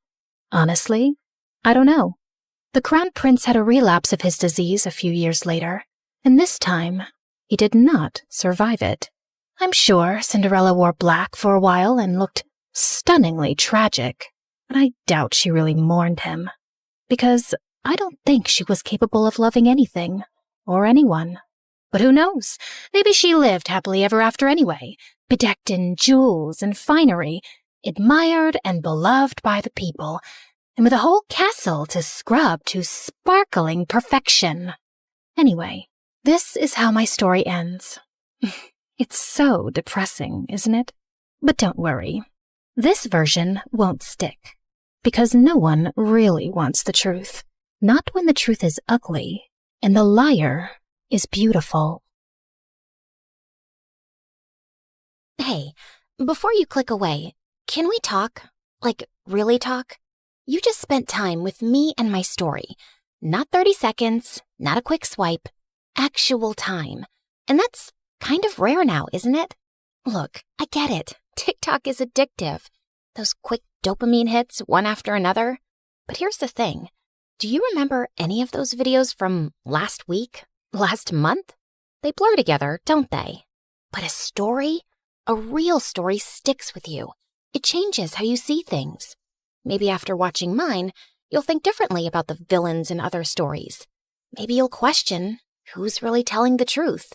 Honestly, I don't know. The crown prince had a relapse of his disease a few years later, and this time, he did not survive it. I'm sure Cinderella wore black for a while and looked stunningly tragic, but I doubt she really mourned him, because I don't think she was capable of loving anything or anyone. But who knows? Maybe she lived happily ever after anyway, bedecked in jewels and finery, admired and beloved by the people, and with a whole castle to scrub to sparkling perfection. Anyway, this is how my story ends. It's so depressing, isn't it? But don't worry. This version won't stick, because no one really wants the truth. Not when the truth is ugly and the liar is beautiful. Hey, before you click away, can we talk? Like, really talk? You just spent time with me and my story. Not 30 seconds, not a quick swipe, actual time. And that's kind of rare now, isn't it? Look, I get it. TikTok is addictive. Those quick dopamine hits, one after another. But here's the thing. Do you remember any of those videos from last week? Last month? They blur together, don't they? But a story? A real story sticks with you. It changes how you see things. Maybe after watching mine, you'll think differently about the villains in other stories. Maybe you'll question who's really telling the truth.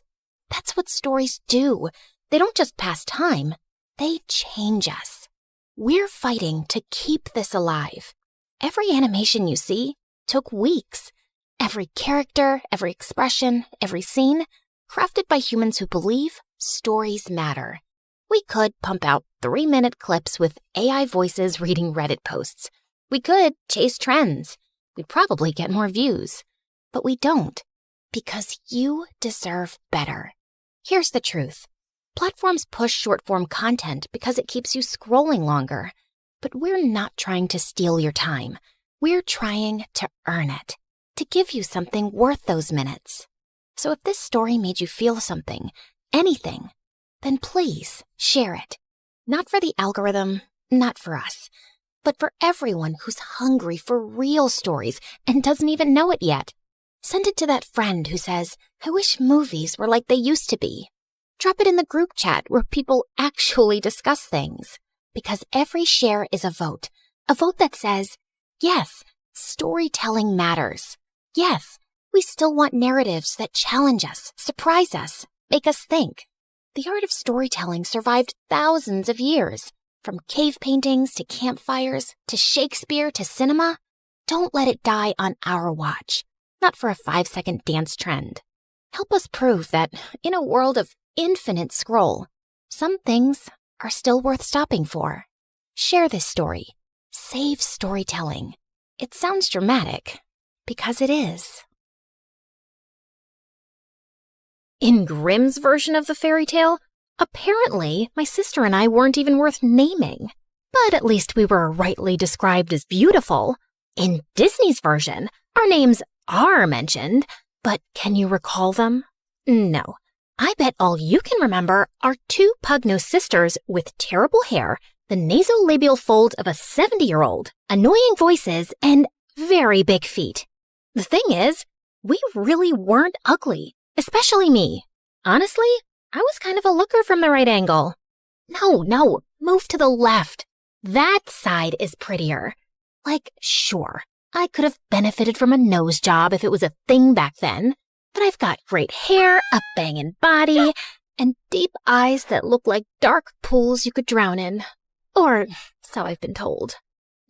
That's what stories do. They don't just pass time. They change us. We're fighting to keep this alive. Every animation you see took weeks. Every character, every expression, every scene, crafted by humans who believe stories matter. We could pump out 3-minute clips with AI voices reading Reddit posts. We could chase trends. We'd probably get more views. But we don't, because you deserve better. Here's the truth. Platforms push short-form content because it keeps you scrolling longer. But we're not trying to steal your time. We're trying to earn it, to give you something worth those minutes. So if this story made you feel something, anything, then please share it. Not for the algorithm, not for us, but for everyone who's hungry for real stories and doesn't even know it yet. Send it to that friend who says, I wish movies were like they used to be. Drop it in the group chat where people actually discuss things. Because every share is a vote that says, yes, storytelling matters. Yes, we still want narratives that challenge us, surprise us, make us think. The art of storytelling survived thousands of years. From cave paintings to campfires to Shakespeare to cinema. Don't let it die on our watch. Not for a 5-second dance trend. Help us prove that in a world of infinite scroll, some things are still worth stopping for. Share this story. Save storytelling. It sounds dramatic, because it is. In Grimm's version of the fairy tale, apparently my sister and I weren't even worth naming. But at least we were rightly described as beautiful. In Disney's version, our names are mentioned, but can you recall them? No. I bet all you can remember are 2 pug-nosed sisters with terrible hair, the nasolabial fold of a 70-year-old, annoying voices, and very big feet. The thing is, we really weren't ugly, especially me. Honestly, I was kind of a looker from the right angle. No, move to the left. That side is prettier. Like, sure, I could have benefited from a nose job if it was a thing back then, but I've got great hair, a bangin' body, and deep eyes that look like dark pools you could drown in. Or so I've been told.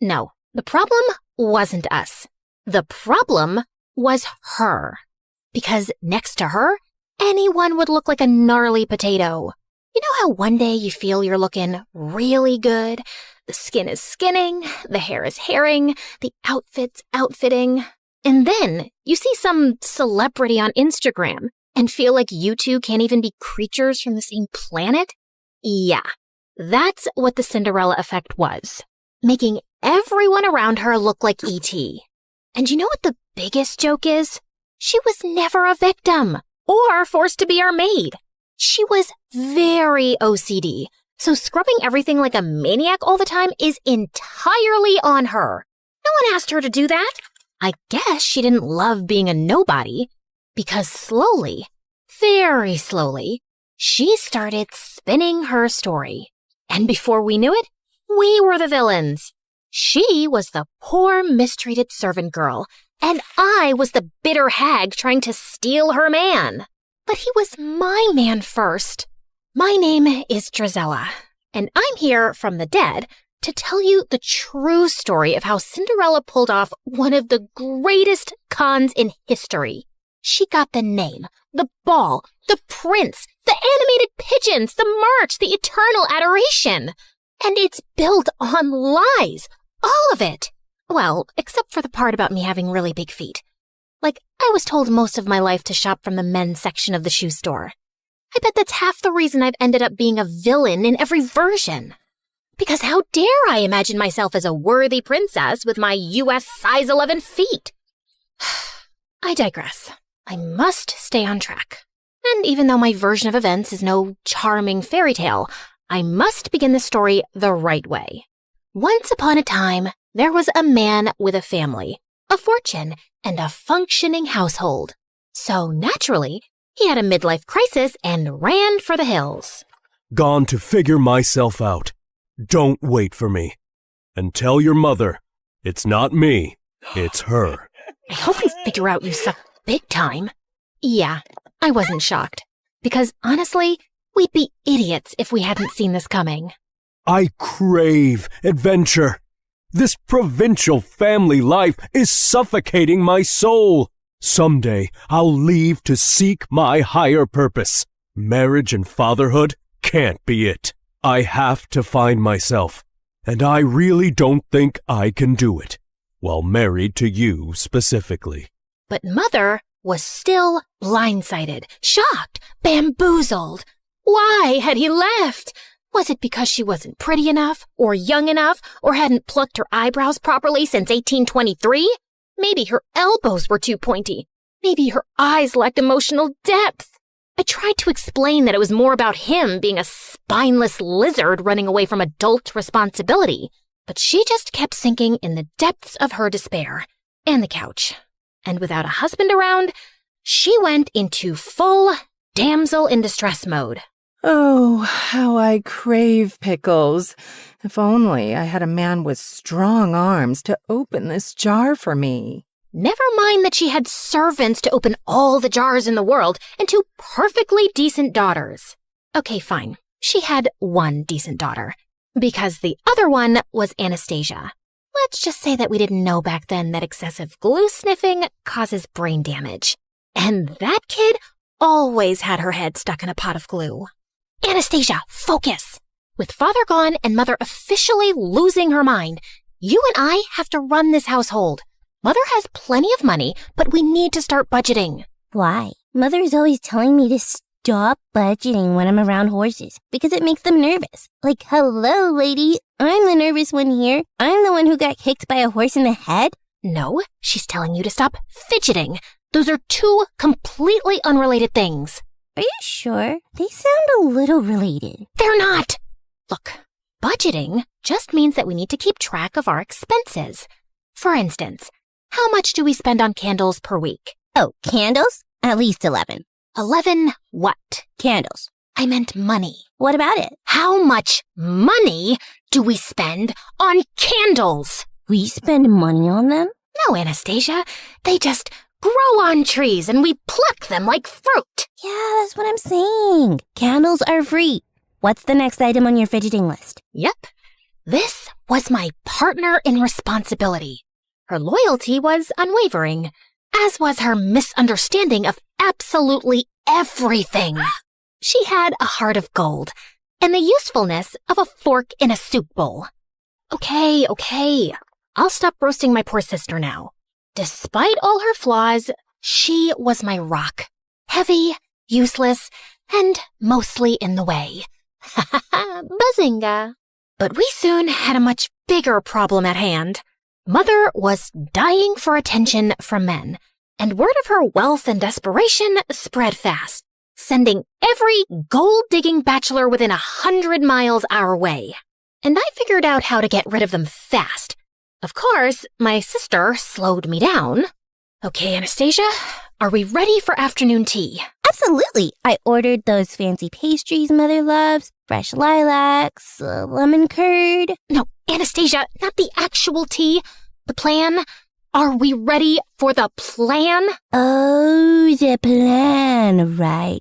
No, the problem wasn't us. The problem was her. Because next to her, anyone would look like a gnarly potato. You know how one day you feel you're looking really good? The skin is skinning, the hair is hairing, the outfit's outfitting. And then you see some celebrity on Instagram and feel like you two can't even be creatures from the same planet? Yeah, that's what the Cinderella effect was. Making everyone around her look like E.T. And you know what the biggest joke is? She was never a victim or forced to be our maid. She was very OCD, so scrubbing everything like a maniac all the time is entirely on her. No one asked her to do that. I guess she didn't love being a nobody, because slowly, very slowly, she started spinning her story. And before we knew it, we were the villains. She was the poor, mistreated servant girl, and I was the bitter hag trying to steal her man. But he was my man first. My name is Drizella, and I'm here from the dead to tell you the true story of how Cinderella pulled off one of the greatest cons in history. She got the name, the ball, the prince, the animated pigeons, the march, the eternal adoration. And it's built on lies, all of it. Well, except for the part about me having really big feet. Like, I was told most of my life to shop from the men's section of the shoe store. I bet that's half the reason I've ended up being a villain in every version. Because how dare I imagine myself as a worthy princess with my US size 11 feet? I digress. I must stay on track. And even though my version of events is no charming fairy tale, I must begin the story the right way. Once upon a time, there was a man with a family, a fortune, and a functioning household. So naturally, he had a midlife crisis and ran for the hills. Gone to figure myself out. Don't wait for me. And tell your mother, it's not me, it's her. I hope you figure out you suck big time. Yeah, I wasn't shocked. Because honestly, we'd be idiots if we hadn't seen this coming. I crave adventure. This provincial family life is suffocating my soul. Someday I'll leave to seek my higher purpose. Marriage and fatherhood can't be it. I have to find myself, and I really don't think I can do it, while married to you specifically. But Mother was still blindsided, shocked, bamboozled. Why had he left? Was it because she wasn't pretty enough, or young enough, or hadn't plucked her eyebrows properly since 1823? Maybe her elbows were too pointy. Maybe her eyes lacked emotional depth. I tried to explain that it was more about him being a spineless lizard running away from adult responsibility, but she just kept sinking in the depths of her despair. And the couch. And without a husband around, she went into full damsel in distress mode. Oh, how I crave pickles. If only I had a man with strong arms to open this jar for me. Never mind that she had servants to open all the jars in the world and 2 perfectly decent daughters. Okay, fine. She had 1 decent daughter, because the other one was Anastasia. Let's just say that we didn't know back then that excessive glue sniffing causes brain damage. And that kid always had her head stuck in a pot of glue. Anastasia, focus! With father gone and mother officially losing her mind, you and I have to run this household. Mother has plenty of money, but we need to start budgeting. Why? Mother's always telling me to stop budgeting when I'm around horses because it makes them nervous. Like, hello, lady, I'm the nervous one here. I'm the one who got kicked by a horse in the head. No, she's telling you to stop fidgeting. Those are 2 completely unrelated things. Are you sure? They sound a little related. They're not! Look, budgeting just means that we need to keep track of our expenses. For instance, how much do we spend on candles per week? Oh, candles? At least 11. 11 what? Candles. I meant money. What about it? How much money do we spend on candles? We spend money on them? No, Anastasia. They just grow on trees and we pluck them like fruit. Yeah, that's what I'm saying. Candles are free. What's the next item on your fidgeting list? Yep. This was my partner in responsibility. Her loyalty was unwavering, as was her misunderstanding of absolutely everything. She had a heart of gold and the usefulness of a fork in a soup bowl. Okay. I'll stop roasting my poor sister now. Despite all her flaws, she was my rock. Heavy, useless, and mostly in the way. Ha ha ha, bazinga. But we soon had a much bigger problem at hand. Mother was dying for attention from men, and word of her wealth and desperation spread fast, sending every gold-digging bachelor within 100 miles our way. And I figured out how to get rid of them fast. Of course, my sister slowed me down. Okay, Anastasia, are we ready for afternoon tea? Absolutely. I ordered those fancy pastries Mother loves, fresh lilacs, lemon curd. No, Anastasia, not the actual tea. The plan. Are we ready for the plan? Oh, the plan. Right.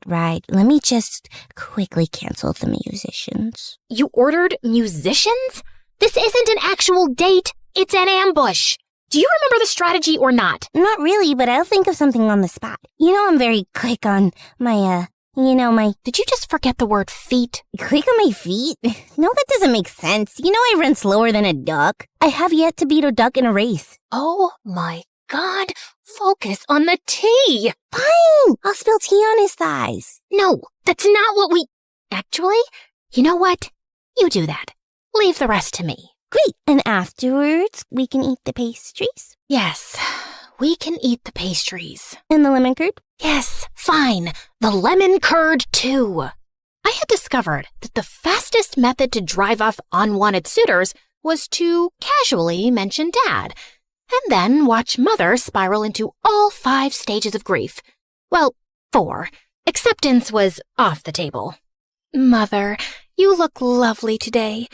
Let me just quickly cancel the musicians. You ordered musicians? This isn't an actual date. It's an ambush. Do you remember the strategy or not? Not really, but I'll think of something on the spot. You know I'm very quick on my, Did you just forget the word feet? Quick on my feet? No, that doesn't make sense. You know I run slower than a duck. I have yet to beat a duck in a race. Oh my God. Focus on the tea. Fine. I'll spill tea on his thighs. No, that's not what we... Actually, you know what? You do that. Leave the rest to me. Great. And afterwards, we can eat the pastries? Yes, we can eat the pastries. And the lemon curd? Yes, fine. The lemon curd, too. I had discovered that the fastest method to drive off unwanted suitors was to casually mention Dad, and then watch Mother spiral into all 5 stages of grief. Well, 4. Acceptance was off the table. Mother, you look lovely today.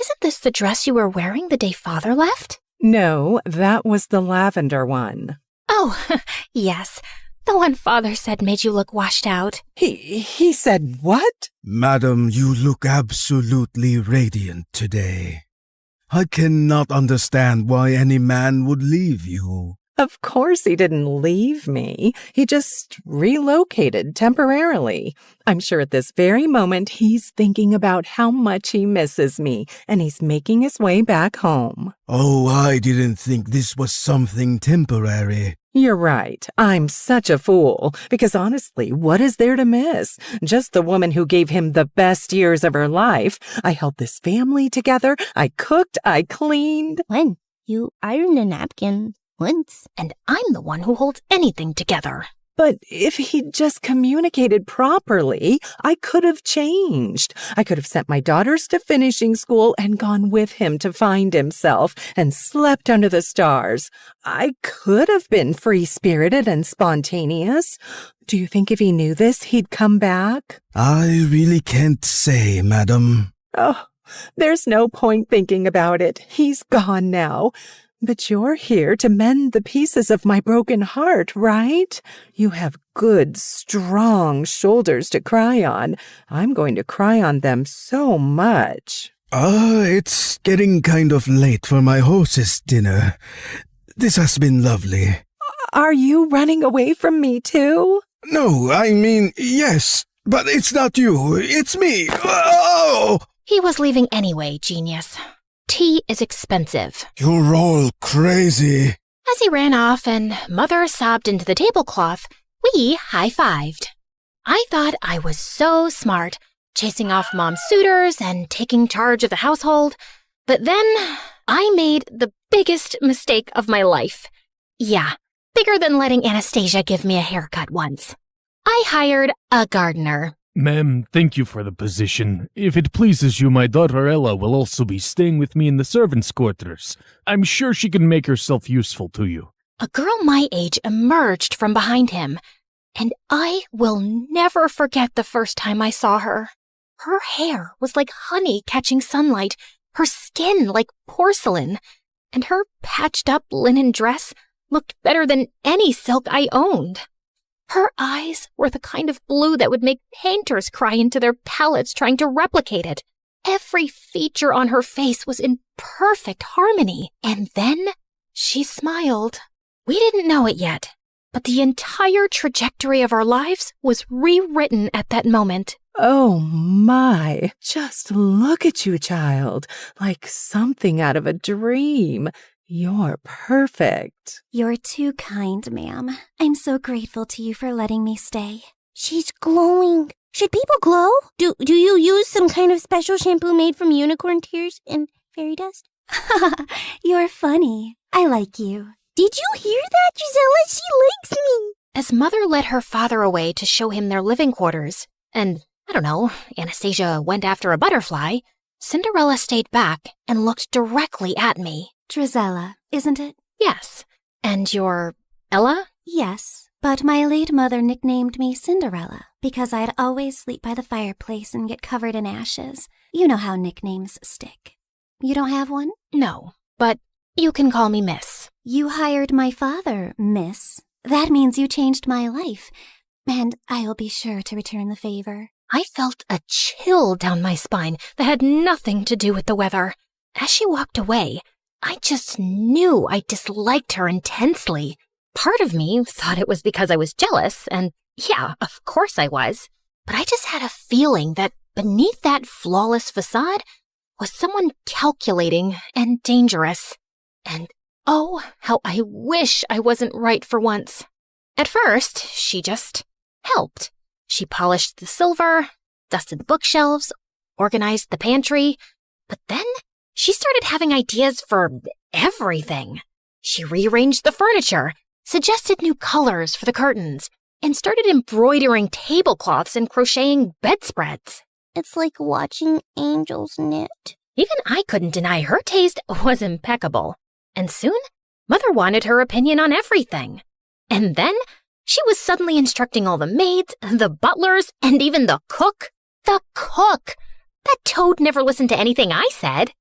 Isn't this the dress you were wearing the day Father left? No, that was the lavender one. Oh, yes. The one Father said made you look washed out. He said what? Madam, you look absolutely radiant today. I cannot understand why any man would leave you. Of course he didn't leave me. He just relocated temporarily. I'm sure at this very moment he's thinking about how much he misses me, and he's making his way back home. Oh, I didn't think this was something temporary. You're right. I'm such a fool. Because honestly, what is there to miss? Just the woman who gave him the best years of her life. I held this family together. I cooked. I cleaned. When? You ironed a napkin. Once. And I'm the one who holds anything together. But if he'd just communicated properly, I could have changed. I could have sent my daughters to finishing school and gone with him to find himself and slept under the stars. I could have been free-spirited and spontaneous. Do you think if he knew this, he'd come back? I really can't say, madam. Oh, there's no point thinking about it. He's gone now. But you're here to mend the pieces of my broken heart, right? You have good, strong shoulders to cry on. I'm going to cry on them so much. It's getting kind of late for my hostess dinner. This has been lovely. Are you running away from me too? No, I mean, yes, but it's not you, it's me. Oh! He was leaving anyway, genius. Tea is expensive. You're all crazy. As he ran off and Mother sobbed into the tablecloth, we high-fived. I thought I was so smart, chasing off Mom's suitors and taking charge of the household. But then I made the biggest mistake of my life. Yeah, bigger than letting Anastasia give me a haircut once. I hired a gardener. Ma'am, thank you for the position. If it pleases you, my daughter Ella will also be staying with me in the servants' quarters. I'm sure she can make herself useful to you. A girl my age emerged from behind him, and I will never forget the first time I saw her. Her hair was like honey catching sunlight, her skin like porcelain, and her patched-up linen dress looked better than any silk I owned. Her eyes were the kind of blue that would make painters cry into their palettes trying to replicate it. Every feature on her face was in perfect harmony. And then she smiled. We didn't know it yet, but the entire trajectory of our lives was rewritten at that moment. Oh my, just look at you, child, like something out of a dream. You're perfect. You're too kind, ma'am. I'm so grateful to you for letting me stay. She's glowing. Should people glow? Do you use some kind of special shampoo made from unicorn tears and fairy dust? You're funny. I like you. Did you hear that, Gisela? She likes me. As Mother led her father away to show him their living quarters, and, I don't know, Anastasia went after a butterfly, Cinderella stayed back and looked directly at me. Drizella, isn't it? Yes. And you're Ella? Yes, but my late mother nicknamed me Cinderella because I'd always sleep by the fireplace and get covered in ashes. You know how nicknames stick. You don't have one? No, but you can call me Miss. You hired my father, Miss. That means you changed my life, and I'll be sure to return the favor. I felt a chill down my spine that had nothing to do with the weather. As she walked away, I just knew I disliked her intensely. Part of me thought it was because I was jealous, and yeah, of course I was. But I just had a feeling that beneath that flawless facade was someone calculating and dangerous. And oh, how I wish I wasn't right for once. At first, she just helped. She polished the silver, dusted the bookshelves, organized the pantry, but then she started having ideas for everything. She rearranged the furniture, suggested new colors for the curtains, and started embroidering tablecloths and crocheting bedspreads. It's like watching angels knit. Even I couldn't deny her taste was impeccable. And soon, Mother wanted her opinion on everything. And then she was suddenly instructing all the maids, the butlers, and even the cook. The cook! That toad never listened to anything I said.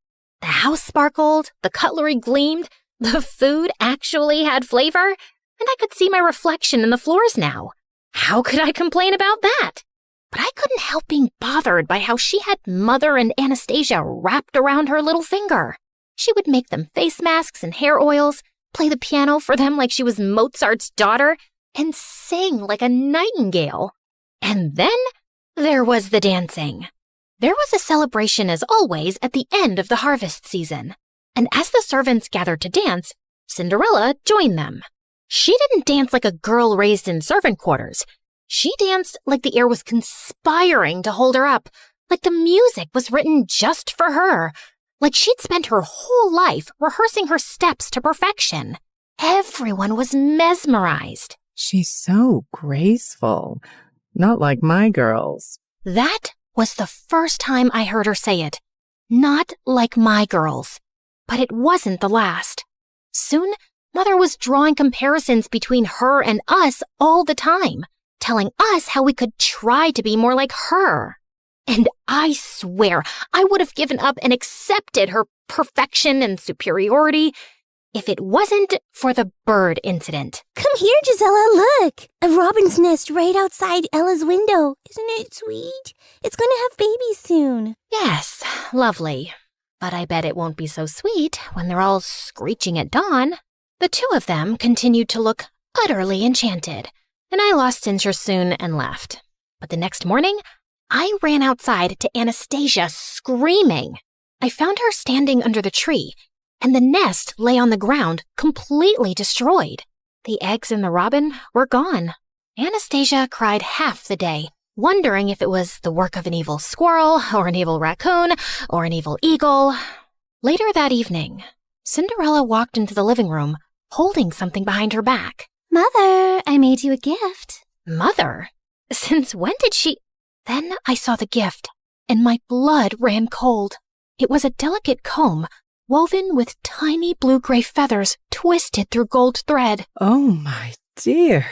The house sparkled, the cutlery gleamed, the food actually had flavor, and I could see my reflection in the floors now. How could I complain about that? But I couldn't help being bothered by how she had Mother and Anastasia wrapped around her little finger. She would make them face masks and hair oils, play the piano for them like she was Mozart's daughter, and sing like a nightingale. And then there was the dancing. There was a celebration, as always, at the end of the harvest season. And as the servants gathered to dance, Cinderella joined them. She didn't dance like a girl raised in servant quarters. She danced like the air was conspiring to hold her up, like the music was written just for her, like she'd spent her whole life rehearsing her steps to perfection. Everyone was mesmerized. She's so graceful. Not like my girls. That was the first time I heard her say it. Not like my girls. But it wasn't the last. Soon, Mother was drawing comparisons between her and us all the time, telling us how we could try to be more like her. And I swear, I would have given up and accepted her perfection and superiority if it wasn't for the bird incident. Come here, Gisela, look! A robin's nest right outside Ella's window. Isn't it sweet? It's going to have babies soon. Yes, lovely. But I bet it won't be so sweet when they're all screeching at dawn. The two of them continued to look utterly enchanted, and I lost interest soon and left. But the next morning, I ran outside to Anastasia screaming. I found her standing under the tree, and the nest lay on the ground, completely destroyed. The eggs and the robin were gone. Anastasia cried half the day, wondering if it was the work of an evil squirrel, or an evil raccoon, or an evil eagle. Later that evening, Cinderella walked into the living room, holding something behind her back. Mother, I made you a gift. Mother? Since when did she... Then I saw the gift, and my blood ran cold. It was a delicate comb, woven with tiny blue-gray feathers twisted through gold thread. Oh, my dear,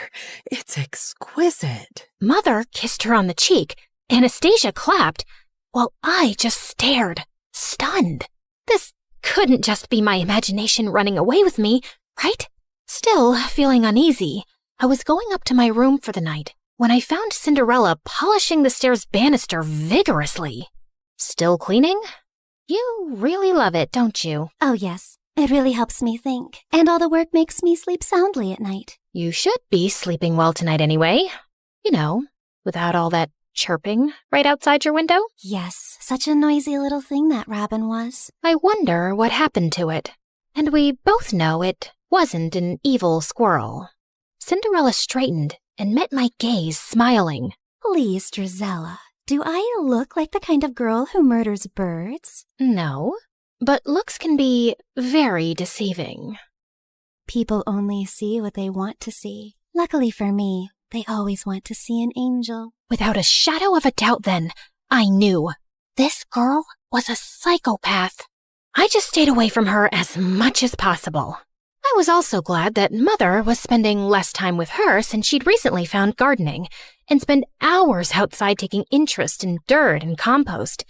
it's exquisite. Mother kissed her on the cheek. Anastasia clapped, while I just stared, stunned. This couldn't just be my imagination running away with me, right? Still feeling uneasy, I was going up to my room for the night when I found Cinderella polishing the stairs banister vigorously. Still cleaning? You really love it, don't you? Oh, yes. It really helps me think. And all the work makes me sleep soundly at night. You should be sleeping well tonight anyway. You know, without all that chirping right outside your window. Yes, such a noisy little thing that robin was. I wonder what happened to it. And we both know it wasn't an evil squirrel. Cinderella straightened and met my gaze, smiling. Please, Gisela, do I look like the kind of girl who murders birds? No, but looks can be very deceiving. People only see what they want to see. Luckily for me, they always want to see an angel. Without a shadow of a doubt then, I knew. This girl was a psychopath. I just stayed away from her as much as possible. I was also glad that Mother was spending less time with her since she'd recently found gardening and spent hours outside taking interest in dirt and compost.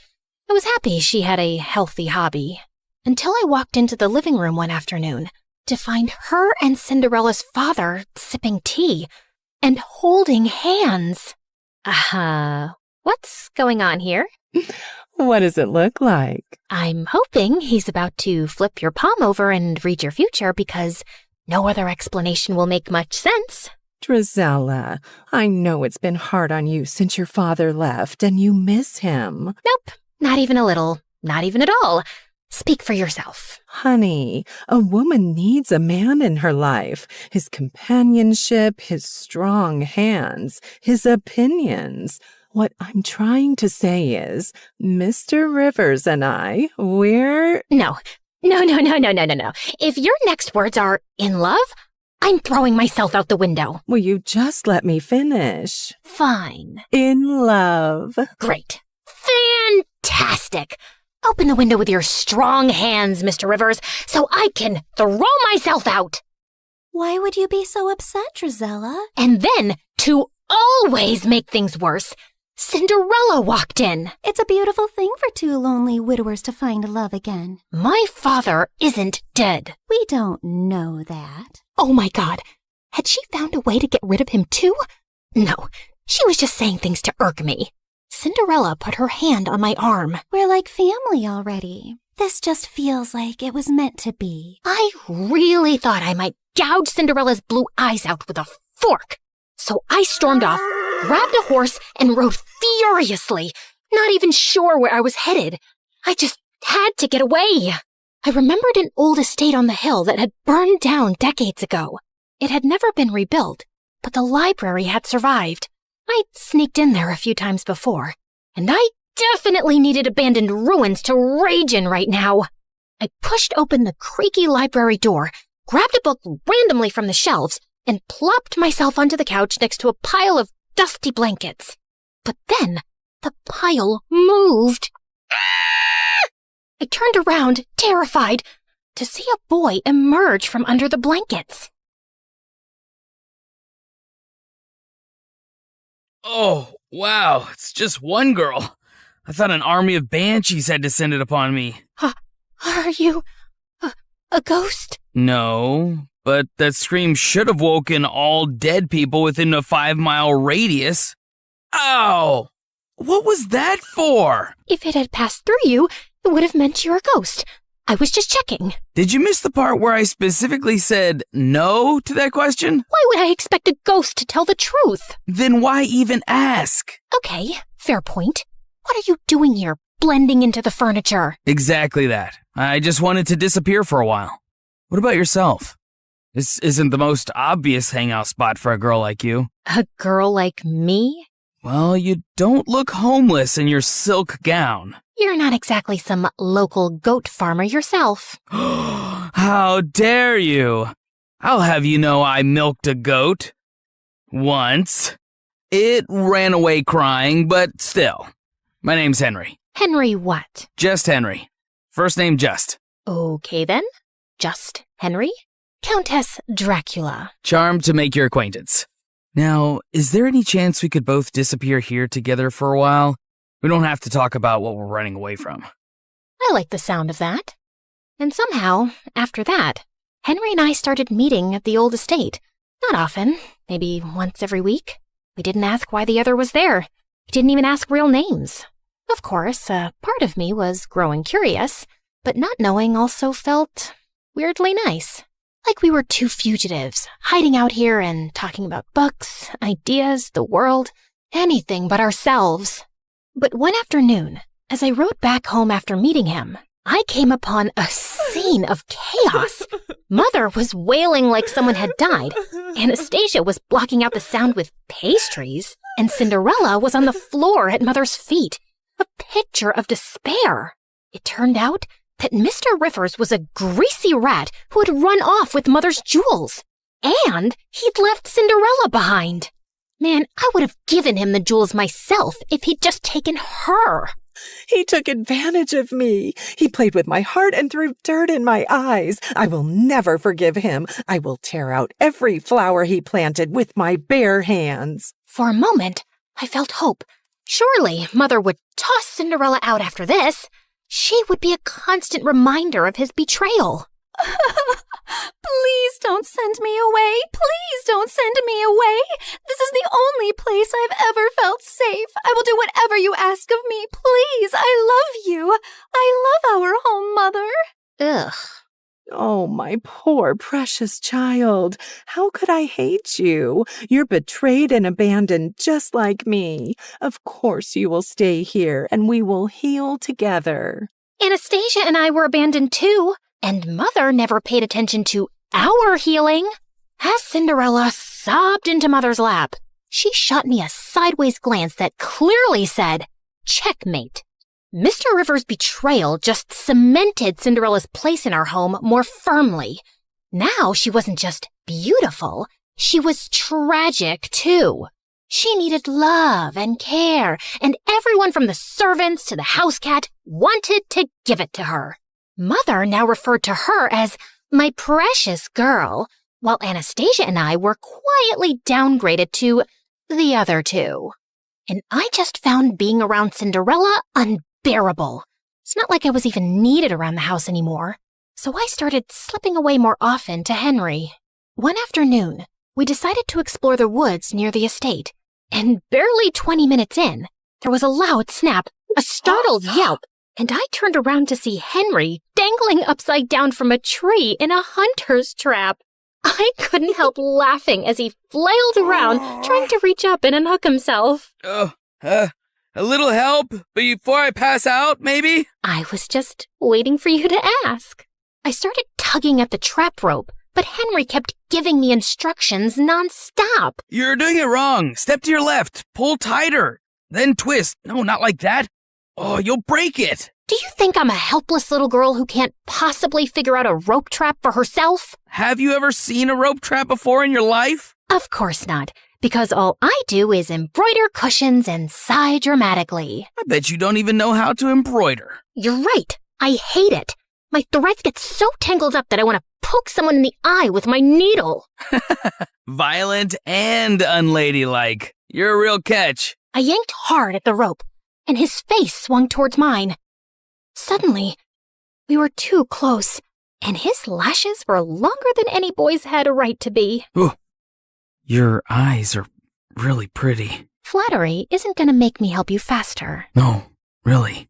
I was happy she had a healthy hobby. Until I walked into the living room one afternoon to find her and Cinderella's father sipping tea and holding hands. What's going on here? What does it look like? I'm hoping he's about to flip your palm over and read your future because no other explanation will make much sense. Gisela, I know it's been hard on you since your father left and you miss him. Nope, not even a little, not even at all. Speak for yourself. Honey, a woman needs a man in her life. His companionship, his strong hands, his opinions. What I'm trying to say is, Mr. Rivers and I, we're... No. If your next words are in love, I'm throwing myself out the window. Will you just let me finish? Fine. In love. Great. Fantastic. Open the window with your strong hands, Mr. Rivers, so I can throw myself out. Why would you be so upset, Gisela? And then, to always make things worse, Cinderella walked in. It's a beautiful thing for two lonely widowers to find love again. My father isn't dead. We don't know that. Oh my God. Had she found a way to get rid of him too? No, she was just saying things to irk me. Cinderella put her hand on my arm. We're like family already. This just feels like it was meant to be. I really thought I might gouge Cinderella's blue eyes out with a fork. So I stormed off, grabbed a horse, and rode furiously, not even sure where I was headed. I just had to get away. I remembered an old estate on the hill that had burned down decades ago. It had never been rebuilt, but the library had survived. I'd sneaked in there a few times before, and I definitely needed abandoned ruins to rage in right now. I pushed open the creaky library door, grabbed a book randomly from the shelves, and plopped myself onto the couch next to a pile of dusty blankets. But then the pile moved. I turned around, terrified, to see a boy emerge from under the blankets. Oh, wow, it's just one girl. I thought an army of banshees had descended upon me. Are you a ghost? No, but that scream should have woken all dead people within a 5-mile radius. Ow! What was that for? If it had passed through you, it would have meant you're a ghost. I was just checking. Did you miss the part where I specifically said no to that question? Why would I expect a ghost to tell the truth? Then why even ask? Okay, fair point. What are you doing here, blending into the furniture? Exactly that. I just wanted to disappear for a while. What about yourself? This isn't the most obvious hangout spot for a girl like you. A girl like me? Well, you don't look homeless in your silk gown. You're not exactly some local goat farmer yourself. How dare you? I'll have you know I milked a goat. Once. It ran away crying, but still. My name's Henry. Henry what? Just Henry. First name Just. Okay then. Just Henry. Countess Dracula. Charmed to make your acquaintance. Now, is there any chance we could both disappear here together for a while? We don't have to talk about what we're running away from. I like the sound of that. And somehow, after that, Henry and I started meeting at the old estate. Not often, maybe once every week. We didn't ask why the other was there. We didn't even ask real names. Of course, a part of me was growing curious, but not knowing also felt weirdly nice. Like we were two fugitives, hiding out here and talking about books, ideas, the world, anything but ourselves. But one afternoon, as I rode back home after meeting him, I came upon a scene of chaos. Mother was wailing like someone had died, Anastasia was blocking out the sound with pastries, and Cinderella was on the floor at Mother's feet, a picture of despair. It turned out that Mr. Rivers was a greasy rat who had run off with Mother's jewels, and he'd left Cinderella behind. Man, I would have given him the jewels myself if he'd just taken her. He took advantage of me. He played with my heart and threw dirt in my eyes. I will never forgive him. I will tear out every flower he planted with my bare hands. For a moment, I felt hope. Surely Mother would toss Cinderella out after this. She would be a constant reminder of his betrayal. Please don't send me away. Please don't send me away. This is the only place I've ever felt safe. I will do whatever you ask of me. Please, I love you. I love our home, Mother. Ugh. Oh, my poor precious child. How could I hate you? You're betrayed and abandoned just like me. Of course you will stay here and we will heal together. Anastasia and I were abandoned too, and Mother never paid attention to our healing. As Cinderella sobbed into Mother's lap, she shot me a sideways glance that clearly said, "Checkmate." Mr. Rivers' betrayal just cemented Cinderella's place in our home more firmly. Now she wasn't just beautiful, she was tragic too. She needed love and care, and everyone from the servants to the house cat wanted to give it to her. Mother now referred to her as my precious girl, while Anastasia and I were quietly downgraded to the other two. And I just found being around Cinderella unbearable. It's not like I was even needed around the house anymore. So I started slipping away more often to Henry. One afternoon, we decided to explore the woods near the estate. And barely 20 minutes in, there was a loud snap, a startled yelp, and I turned around to see Henry dangling upside down from a tree in a hunter's trap. I couldn't help laughing as he flailed around, trying to reach up and unhook himself. A little help before I pass out, maybe? I was just waiting for you to ask. I started tugging at the trap rope, but Henry kept giving me instructions nonstop. You're doing it wrong. Step to your left. Pull tighter. Then twist. No, not like that. Oh, you'll break it. Do you think I'm a helpless little girl who can't possibly figure out a rope trap for herself? Have you ever seen a rope trap before in your life? Of course not, because all I do is embroider cushions and sigh dramatically. I bet you don't even know how to embroider. You're right. I hate it. My threads get so tangled up that I want to poke someone in the eye with my needle. Violent and unladylike. You're a real catch. I yanked hard at the rope, and his face swung towards mine. Suddenly, we were too close, and his lashes were longer than any boy's had a right to be. Ooh, your eyes are really pretty. Flattery isn't going to make me help you faster. No, really.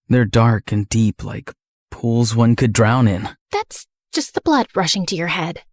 They're dark and deep, like pools one could drown in. That's just the blood rushing to your head.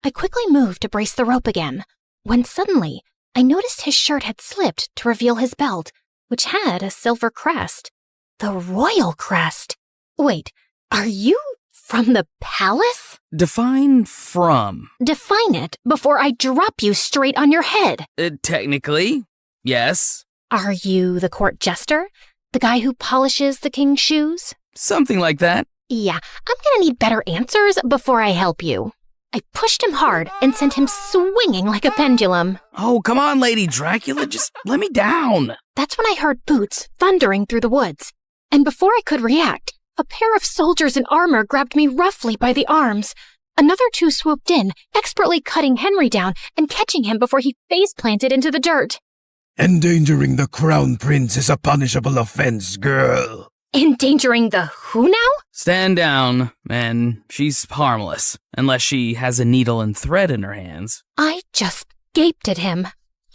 I quickly moved to brace the rope again, when suddenly I noticed his shirt had slipped to reveal his belt, which had a silver crest. The royal crest. Wait, are you from the palace? Define from. Define it before I drop you straight on your head. Technically, yes. Are you the court jester? The guy who polishes the king's shoes? Something like that. Yeah, I'm gonna need better answers before I help you. I pushed him hard and sent him swinging like a pendulum. Oh, come on, Lady Dracula, just let me down. That's when I heard boots thundering through the woods. And before I could react, a pair of soldiers in armor grabbed me roughly by the arms. Another two swooped in, expertly cutting Henry down and catching him before he face-planted into the dirt. Endangering the crown prince is a punishable offense, girl. Endangering the who now? Stand down, man. She's harmless, unless she has a needle and thread in her hands. I just gaped at him.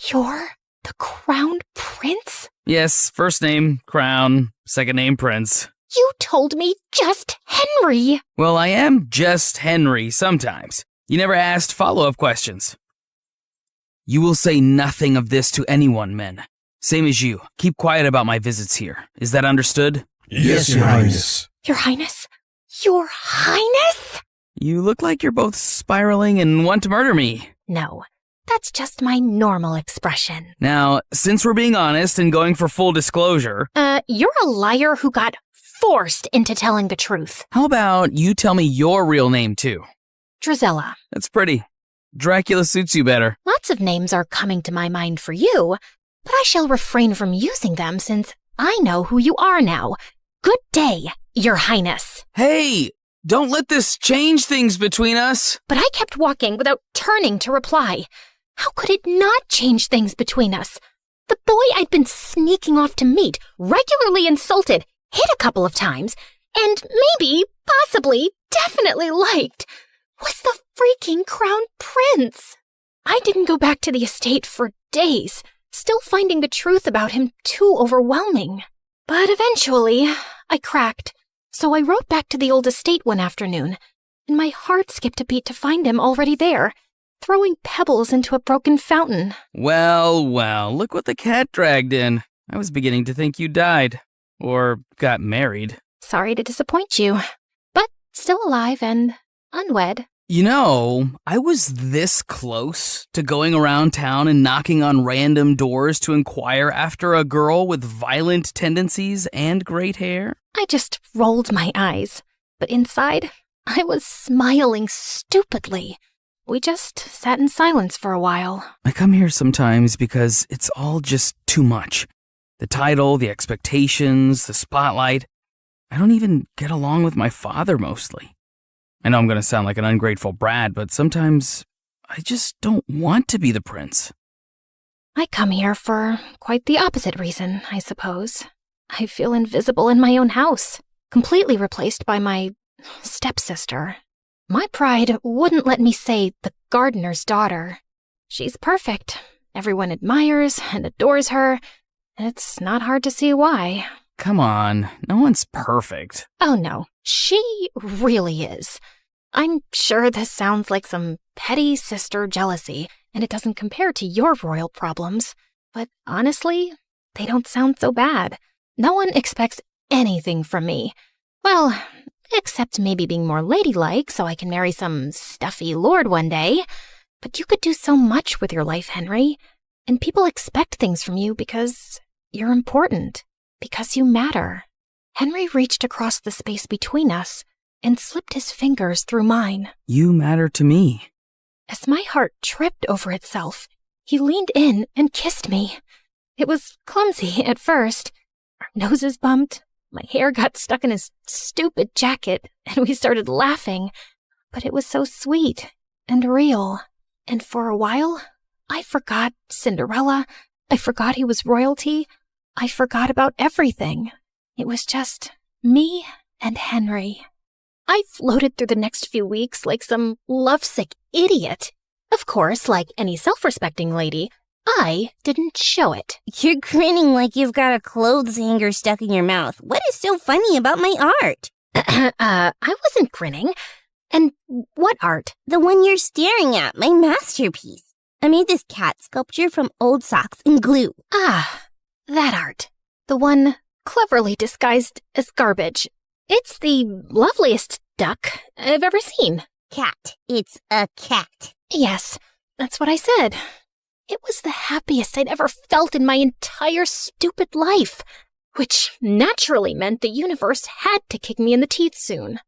You're the crown prince? Yes, first name, Crown, second name, Prince. You told me just Henry. Well, I am just Henry sometimes. You never asked follow-up questions. You will say nothing of this to anyone, men. Same as you. Keep quiet about my visits here. Is that understood? Yes, Your Highness. Your Highness? Your Highness? You look like you're both spiraling and want to murder me. No, that's just my normal expression. Now, since we're being honest and going for full disclosure... You're a liar who got forced into telling the truth. How about you tell me your real name, too? Drizella. That's pretty. Dracula suits you better. Lots of names are coming to my mind for you, but I shall refrain from using them since I know who you are now. Good day, Your Highness. Hey, don't let this change things between us. But I kept walking without turning to reply. How could it not change things between us? The boy I'd been sneaking off to meet, regularly insulted, hit a couple of times, and maybe, possibly, definitely liked, was the freaking crown prince. I didn't go back to the estate for days, still finding the truth about him too overwhelming. But eventually, I cracked, so I rode back to the old estate one afternoon, and my heart skipped a beat to find him already there, throwing pebbles into a broken fountain. Well, look what the cat dragged in. I was beginning to think you died. Or got married. Sorry to disappoint you, but still alive and unwed. You know, I was this close to going around town and knocking on random doors to inquire after a girl with violent tendencies and great hair. I just rolled my eyes, but inside, I was smiling stupidly. We just sat in silence for a while. I come here sometimes because it's all just too much. The title, the expectations, the spotlight. I don't even get along with my father mostly. I know I'm going to sound like an ungrateful brat, but sometimes I just don't want to be the prince. I come here for quite the opposite reason, I suppose. I feel invisible in my own house, completely replaced by my stepsister. My pride wouldn't let me say the gardener's daughter. She's perfect. Everyone admires and adores her. It's not hard to see why. Come on, no one's perfect. Oh no, she really is. I'm sure this sounds like some petty sister jealousy, and it doesn't compare to your royal problems. But honestly, they don't sound so bad. No one expects anything from me. Well, except maybe being more ladylike so I can marry some stuffy lord one day. But you could do so much with your life, Henry. And people expect things from you because you're important. Because you matter. Henry reached across the space between us and slipped his fingers through mine. You matter to me. As my heart tripped over itself, he leaned in and kissed me. It was clumsy at first. Our noses bumped, my hair got stuck in his stupid jacket, and we started laughing. But it was so sweet and real. And for a while, I forgot Cinderella. I forgot he was royalty. I forgot about everything. It was just me and Henry. I floated through the next few weeks like some lovesick idiot. Of course, like any self-respecting lady, I didn't show it. You're grinning like you've got a clothes hanger stuck in your mouth. What is so funny about my art? I wasn't grinning. And what art? The one you're staring at, my masterpiece. I made this cat sculpture from old socks and glue. Ah, that art. The one cleverly disguised as garbage. It's the loveliest duck I've ever seen. Cat. It's a cat. Yes, that's what I said. It was the happiest I'd ever felt in my entire stupid life, which naturally meant the universe had to kick me in the teeth soon.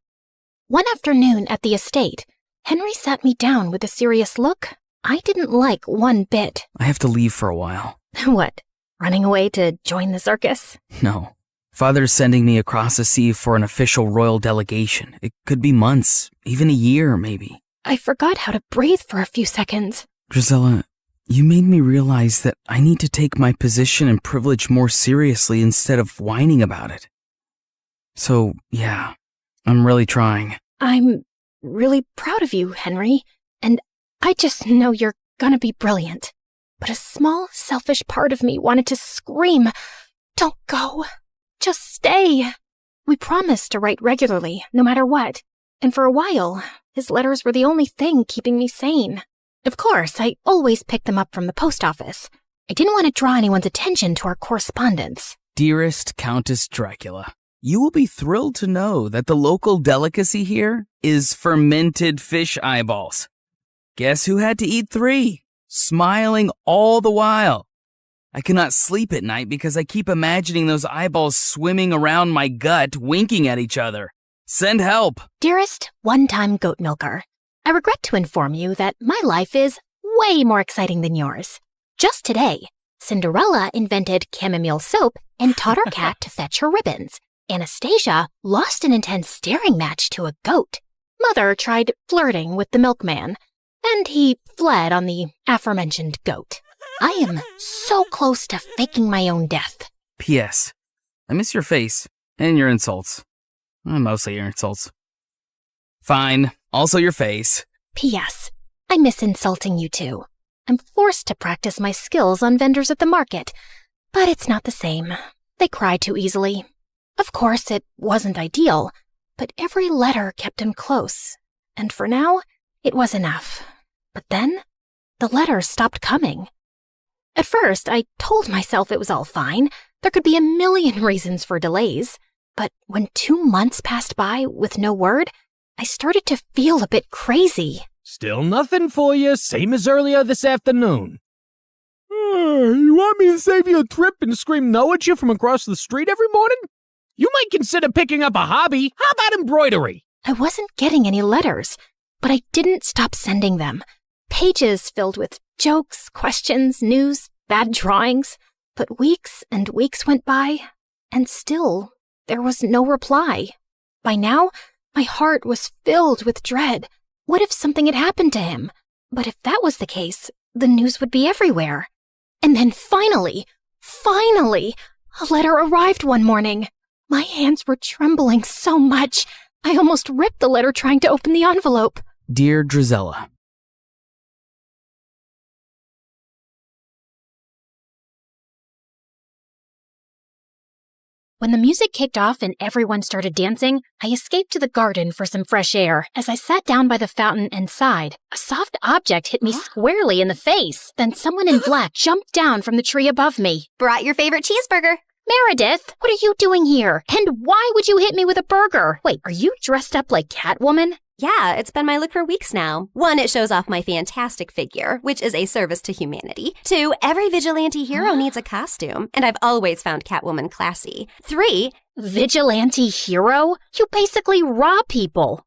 One afternoon at the estate, Henry sat me down with a serious look I didn't like one bit. I have to leave for a while. What, running away to join the circus? No. Father's sending me across the sea for an official royal delegation. It could be months, even a year, maybe. I forgot how to breathe for a few seconds. Drizella, you made me realize that I need to take my position and privilege more seriously instead of whining about it. So, yeah, I'm really trying. I'm really proud of you, Henry, and I just know you're gonna be brilliant. But a small, selfish part of me wanted to scream, "Don't go. Just stay." We promised to write regularly, no matter what, and for a while, his letters were the only thing keeping me sane. Of course, I always picked them up from the post office. I didn't want to draw anyone's attention to our correspondence. Dearest Countess Dracula, you will be thrilled to know that the local delicacy here is fermented fish eyeballs. Guess who had to eat 3? Smiling all the while. I cannot sleep at night because I keep imagining those eyeballs swimming around my gut, winking at each other. Send help. Dearest one-time goat milker, I regret to inform you that my life is way more exciting than yours. Just today, Cinderella invented chamomile soap and taught our cat to fetch her ribbons. Anastasia lost an intense staring match to a goat. Mother tried flirting with the milkman, and he fled on the aforementioned goat. I am so close to faking my own death. P.S. I miss your face and your insults. Mostly your insults. Fine. Also your face. P.S. I miss insulting you too. I'm forced to practice my skills on vendors at the market, but it's not the same. They cry too easily. Of course, it wasn't ideal, but every letter kept him close, and for now, it was enough. But then, the letters stopped coming. At first, I told myself it was all fine. There could be a million reasons for delays. But when 2 months passed by with no word, I started to feel a bit crazy. Still nothing for you, same as earlier this afternoon. You want me to save you a trip and scream no at you from across the street every morning? You might consider picking up a hobby. How about embroidery? I wasn't getting any letters, but I didn't stop sending them. Pages filled with jokes, questions, news, bad drawings. But weeks and weeks went by, and still there was no reply. By now, my heart was filled with dread. What if something had happened to him? But if that was the case, the news would be everywhere. And then finally, a letter arrived one morning. My hands were trembling so much, I almost ripped the letter trying to open the envelope. Dear Drizella, When the music kicked off and everyone started dancing, I escaped to the garden for some fresh air. As I sat down by the fountain and sighed, a soft object hit me squarely in the face. Then someone in black jumped down from the tree above me. Brought your favorite cheeseburger. Meredith, what are you doing here? And why would you hit me with a burger? Wait, are you dressed up like Catwoman? Yeah, it's been my look for weeks now. 1, it shows off my fantastic figure, which is a service to humanity. 2, every vigilante hero needs a costume, and I've always found Catwoman classy. 3, Vigilante hero? You basically rob people.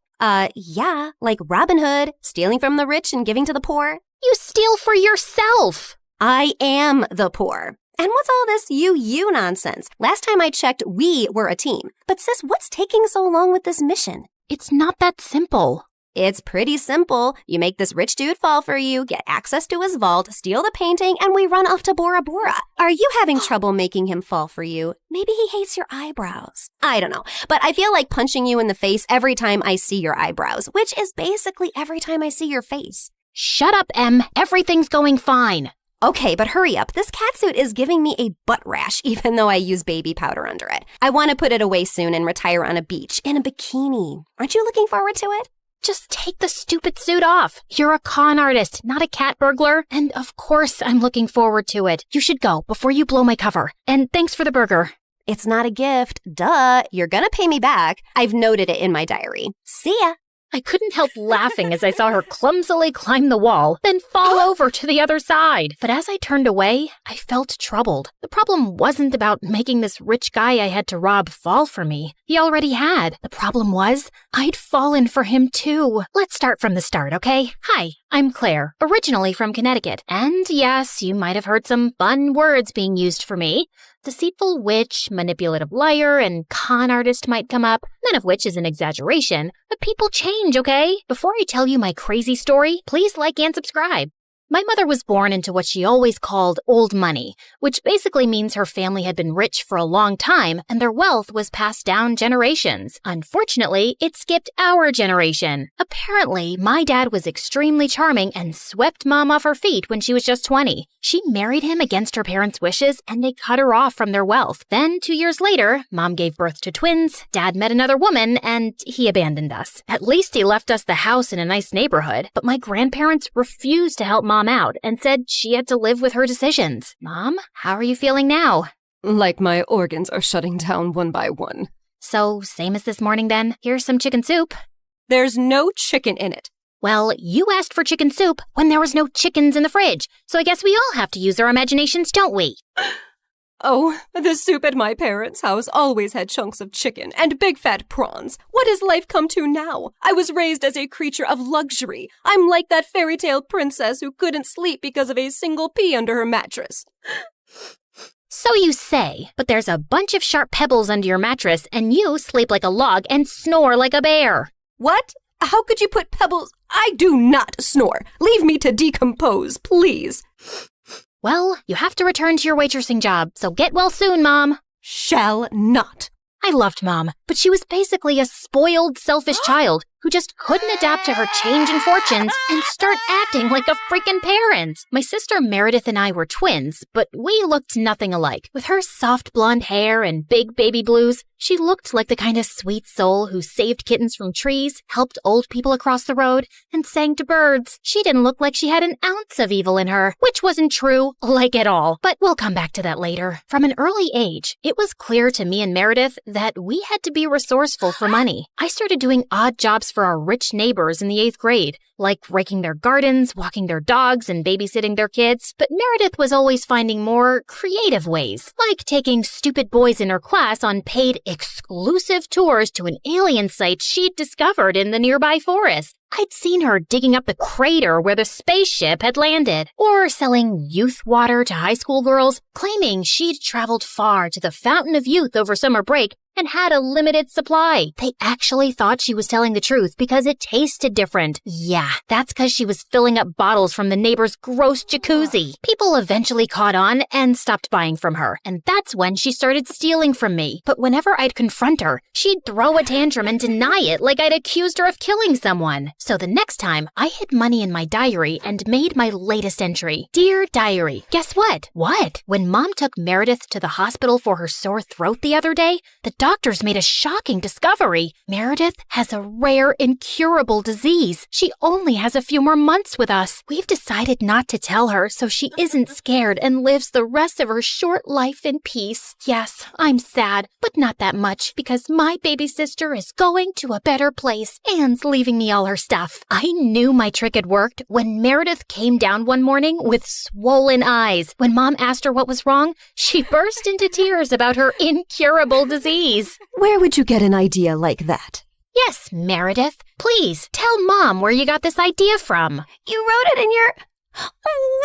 Yeah, like Robin Hood, stealing from the rich and giving to the poor. You steal for yourself. I am the poor. And what's all this you nonsense? Last time I checked, we were a team. But sis, what's taking so long with this mission? It's not that simple. It's pretty simple. You make this rich dude fall for you, get access to his vault, steal the painting, and we run off to Bora Bora. Are you having trouble making him fall for you? Maybe he hates your eyebrows. I don't know, but I feel like punching you in the face every time I see your eyebrows, which is basically every time I see your face. Shut up, Em. Everything's going fine. Okay, but hurry up. This catsuit is giving me a butt rash, even though I use baby powder under it. I want to put it away soon and retire on a beach in a bikini. Aren't you looking forward to it? Just take the stupid suit off. You're a con artist, not a cat burglar. And of course, I'm looking forward to it. You should go before you blow my cover. And thanks for the burger. It's not a gift. Duh. You're gonna pay me back. I've noted it in my diary. See ya. I couldn't help laughing as I saw her clumsily climb the wall, then fall over to the other side. But as I turned away, I felt troubled. The problem wasn't about making this rich guy I had to rob fall for me. He already had. The problem was, I'd fallen for him too. Let's start from the start, okay? Hi, I'm Claire, originally from Connecticut. And yes, you might have heard some fun words being used for me. Deceitful witch, manipulative liar, and con artist might come up, none of which is an exaggeration. But people change, okay? Before I tell you my crazy story, please like and subscribe. My mother was born into what she always called old money, which basically means her family had been rich for a long time and their wealth was passed down generations. Unfortunately, it skipped our generation. Apparently, my dad was extremely charming and swept Mom off her feet when she was just 20. She married him against her parents' wishes and they cut her off from their wealth. Then, 2 years later, Mom gave birth to twins, Dad met another woman, and he abandoned us. At least he left us the house in a nice neighborhood, but my grandparents refused to help Mom out and said she had to live with her decisions. Mom, how are you feeling now? Like my organs are shutting down one by one. So, same as this morning then. Here's some chicken soup. There's no chicken in it. Well, you asked for chicken soup when there was no chickens in the fridge, so I guess we all have to use our imaginations, don't we? Oh, the soup at my parents' house always had chunks of chicken and big fat prawns. What has life come to now? I was raised as a creature of luxury. I'm like that fairy tale princess who couldn't sleep because of a single pea under her mattress. So you say, but there's a bunch of sharp pebbles under your mattress and you sleep like a log and snore like a bear. What? How could you put pebbles? I do not snore. Leave me to decompose, please. Well, you have to return to your waitressing job, so get well soon, Mom. Shall not. I loved Mom, but she was basically a spoiled, selfish child who just couldn't adapt to her changing fortunes and start acting like a freaking parent. My sister Meredith and I were twins, but we looked nothing alike. With her soft blonde hair and big baby blues, she looked like the kind of sweet soul who saved kittens from trees, helped old people across the road, and sang to birds. She didn't look like she had an ounce of evil in her, which wasn't true, like at all. But we'll come back to that later. From an early age, it was clear to me and Meredith that we had to be resourceful for money. I started doing odd jobs for our rich neighbors in the 8th grade, like raking their gardens, walking their dogs, and babysitting their kids. But Meredith was always finding more creative ways, like taking stupid boys in her class on paid exclusive tours to an alien site she'd discovered in the nearby forest. I'd seen her digging up the crater where the spaceship had landed, or selling youth water to high school girls, claiming she'd traveled far to the Fountain of Youth over summer break and had a limited supply. They actually thought she was telling the truth because it tasted different. Yeah, that's because she was filling up bottles from the neighbor's gross jacuzzi. People eventually caught on and stopped buying from her, and that's when she started stealing from me. But whenever I'd confront her, she'd throw a tantrum and deny it like I'd accused her of killing someone. So the next time, I hid money in my diary and made my latest entry. Dear Diary, guess what? What? When Mom took Meredith to the hospital for her sore throat the other day, the doctors made a shocking discovery. Meredith has a rare, incurable disease. She only only has a few more months with us. We've decided not to tell her so she isn't scared and lives the rest of her short life in peace. Yes, I'm sad, but not that much because my baby sister is going to a better place and leaving me all her stuff. I knew my trick had worked when Meredith came down one morning with swollen eyes. When Mom asked her what was wrong, she burst into tears about her incurable disease. Where would you get an idea like that? Yes, Meredith. Please, tell Mom where you got this idea from. You wrote it in your...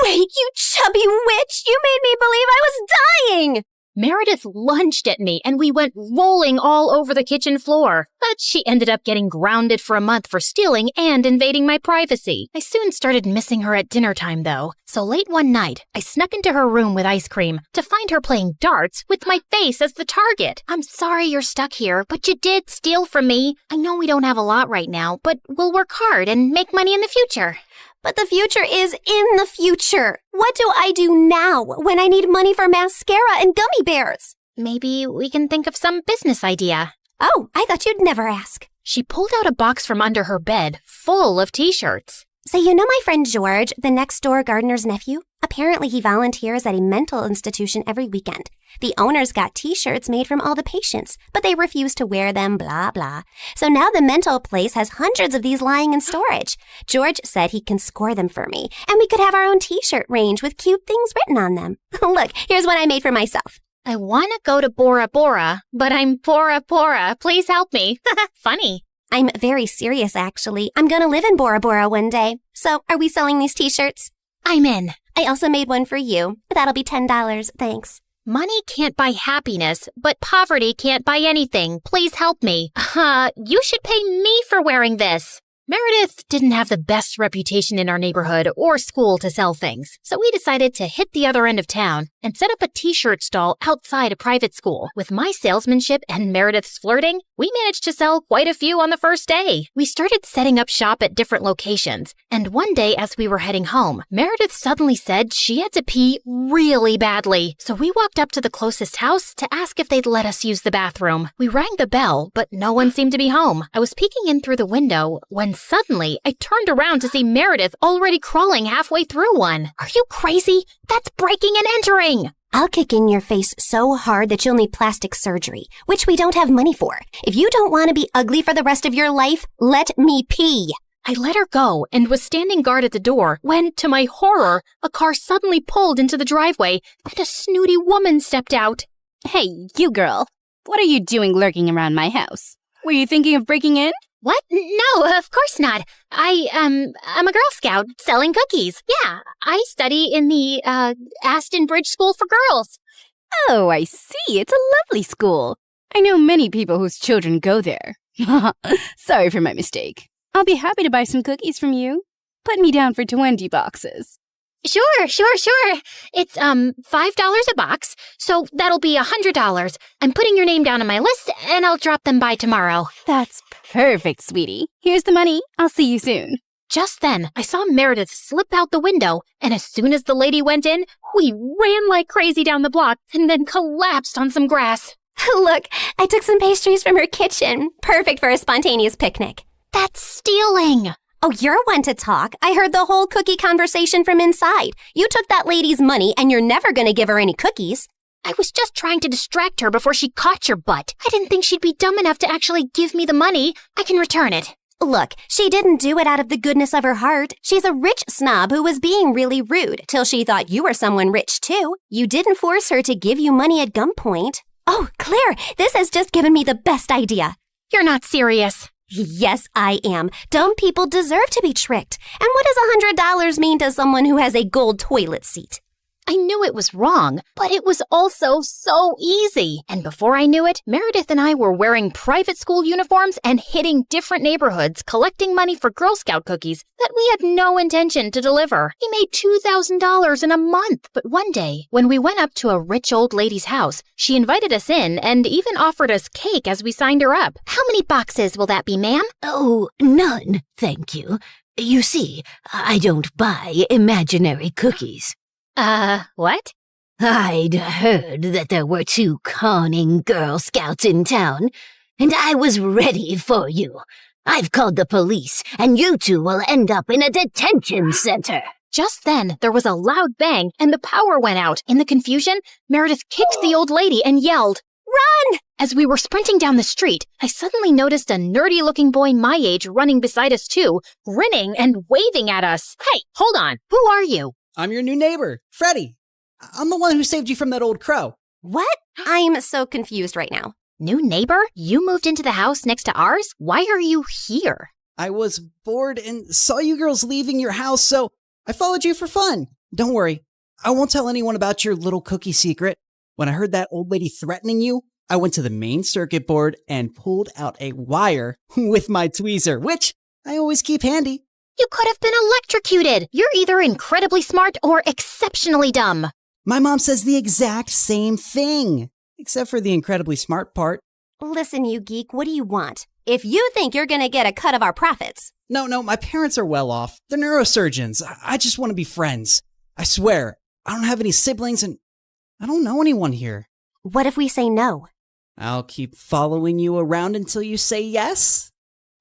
Wait, you chubby witch! You made me believe I was dying! Meredith lunged at me and we went rolling all over the kitchen floor. But she ended up getting grounded for a month for stealing and invading my privacy. I soon started missing her at dinner time, though. So late one night, I snuck into her room with ice cream to find her playing darts with my face as the target. I'm sorry you're stuck here, but you did steal from me. I know we don't have a lot right now, but we'll work hard and make money in the future. But the future is in the future. What do I do now when I need money for mascara and gummy bears? Maybe we can think of some business idea. Oh, I thought you'd never ask. She pulled out a box from under her bed full of t-shirts. So you know my friend George, the next-door gardener's nephew? Apparently he volunteers at a mental institution every weekend. The owners got t-shirts made from all the patients, but they refuse to wear them, blah, blah. So now the mental place has hundreds of these lying in storage. George said he can score them for me, and we could have our own t-shirt range with cute things written on them. Look, here's one I made for myself. I want to go to Bora Bora, but I'm Bora Bora. Please help me. Funny. I'm very serious, actually. I'm gonna live in Bora Bora one day. So, are we selling these t-shirts? I'm in. I also made one for you. That'll be $10, thanks. Money can't buy happiness, but poverty can't buy anything. Please help me. You should pay me for wearing this. Meredith didn't have the best reputation in our neighborhood or school to sell things, so we decided to hit the other end of town and set up a t-shirt stall outside a private school. With my salesmanship and Meredith's flirting, we managed to sell quite a few on the first day. We started setting up shop at different locations, and one day as we were heading home, Meredith suddenly said she had to pee really badly. So we walked up to the closest house to ask if they'd let us use the bathroom. We rang the bell, but no one seemed to be home. I was peeking in through the window when suddenly I turned around to see Meredith already crawling halfway through one. Are you crazy? That's breaking and entering! I'll kick in your face so hard that you'll need plastic surgery, which we don't have money for. If you don't want to be ugly for the rest of your life, let me pee. I let her go and was standing guard at the door when, to my horror, a car suddenly pulled into the driveway and a snooty woman stepped out. Hey, you girl. What are you doing lurking around my house? Were you thinking of breaking in? What? No, of course not. I'm a Girl Scout selling cookies. Yeah, I study in the, Aston Bridge School for Girls. Oh, I see. It's a lovely school. I know many people whose children go there. Sorry for my mistake. I'll be happy to buy some cookies from you. Put me down for 20 boxes. Sure. It's, $5 a box, so that'll be $100. I'm putting your name down on my list, and I'll drop them by tomorrow. That's perfect, sweetie. Here's the money. I'll see you soon. Just then, I saw Meredith slip out the window, and as soon as the lady went in, we ran like crazy down the block and then collapsed on some grass. Look, I took some pastries from her kitchen. Perfect for a spontaneous picnic. That's stealing. Oh, you're one to talk. I heard the whole cookie conversation from inside. You took that lady's money, and you're never going to give her any cookies. I was just trying to distract her before she caught your butt. I didn't think she'd be dumb enough to actually give me the money. I can return it. Look, she didn't do it out of the goodness of her heart. She's a rich snob who was being really rude till she thought you were someone rich, too. You didn't force her to give you money at gunpoint. Oh, Claire, this has just given me the best idea. You're not serious. Yes, I am. Dumb people deserve to be tricked. And what does $100 mean to someone who has a gold toilet seat? I knew it was wrong, but it was also so easy. And before I knew it, Meredith and I were wearing private school uniforms and hitting different neighborhoods, collecting money for Girl Scout cookies that we had no intention to deliver. We made $2,000 in a month. But one day, when we went up to a rich old lady's house, she invited us in and even offered us cake as we signed her up. How many boxes will that be, ma'am? Oh, none, thank you. You see, I don't buy imaginary cookies. What? I'd heard that there were 2 conning Girl Scouts in town, And I was ready for you. I've called the police, and you two will end up in a detention center. Just then, there was a loud bang and the power went out. In the confusion, Meredith kicked the old lady and yelled, "Run!" As we were sprinting down the street, I suddenly noticed a nerdy-looking boy my age running beside us too, grinning and waving at us. Hey, hold on. Who are you? I'm your new neighbor, Freddie. I'm the one who saved you from that old crow. What? I'm so confused right now. New neighbor? You moved into the house next to ours? Why are you here? I was bored and saw you girls leaving your house, so I followed you for fun. Don't worry, I won't tell anyone about your little cookie secret. When I heard that old lady threatening you, I went to the main circuit board and pulled out a wire with my tweezer, which I always keep handy. You could have been electrocuted. You're either incredibly smart or exceptionally dumb. My mom says the exact same thing, except for the incredibly smart part. Listen, you geek, what do you want? If you think you're gonna get a cut of our profits. No, my parents are well off. They're neurosurgeons. I just want to be friends. I swear, I don't have any siblings and I don't know anyone here. What if we say no? I'll keep following you around until you say yes.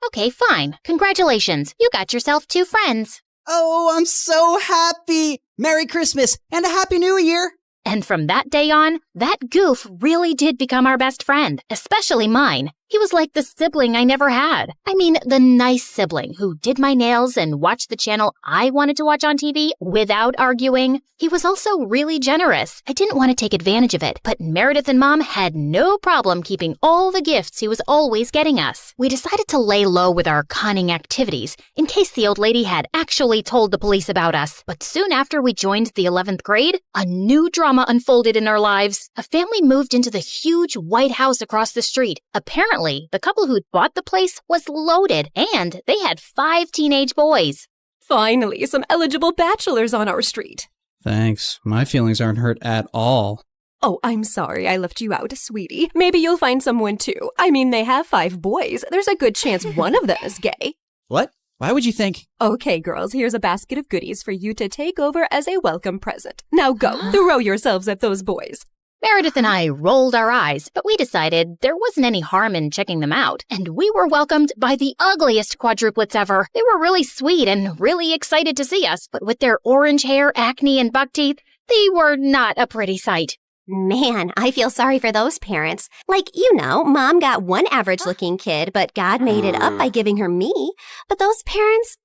Okay, fine. Congratulations. You got yourself 2 friends. Oh, I'm so happy. Merry Christmas and a Happy New Year. And from that day on, that goof really did become our best friend, especially mine. He was like the sibling I never had. I mean, the nice sibling who did my nails and watched the channel I wanted to watch on TV without arguing. He was also really generous. I didn't want to take advantage of it, but Meredith and Mom had no problem keeping all the gifts he was always getting us. We decided to lay low with our conning activities in case the old lady had actually told the police about us. But soon after we joined the 11th grade, a new drama unfolded in our lives. A family moved into the huge white house across the street. Apparently, the couple who'd bought the place was loaded, and they had 5 teenage boys. Finally, some eligible bachelors on our street. Thanks. My feelings aren't hurt at all. Oh, I'm sorry I left you out, sweetie. Maybe you'll find someone too. I mean, they have 5 boys. There's a good chance one of them is gay. What? Why would you think? Okay, girls, here's a basket of goodies for you to take over as a welcome present. Now go, throw yourselves at those boys. Meredith and I rolled our eyes, but we decided there wasn't any harm in checking them out, and we were welcomed by the ugliest quadruplets ever. They were really sweet and really excited to see us, but with their orange hair, acne, and buck teeth, they were not a pretty sight. Man, I feel sorry for those parents. Like, Mom got one average-looking kid, but God made it up by giving her me. But those parents,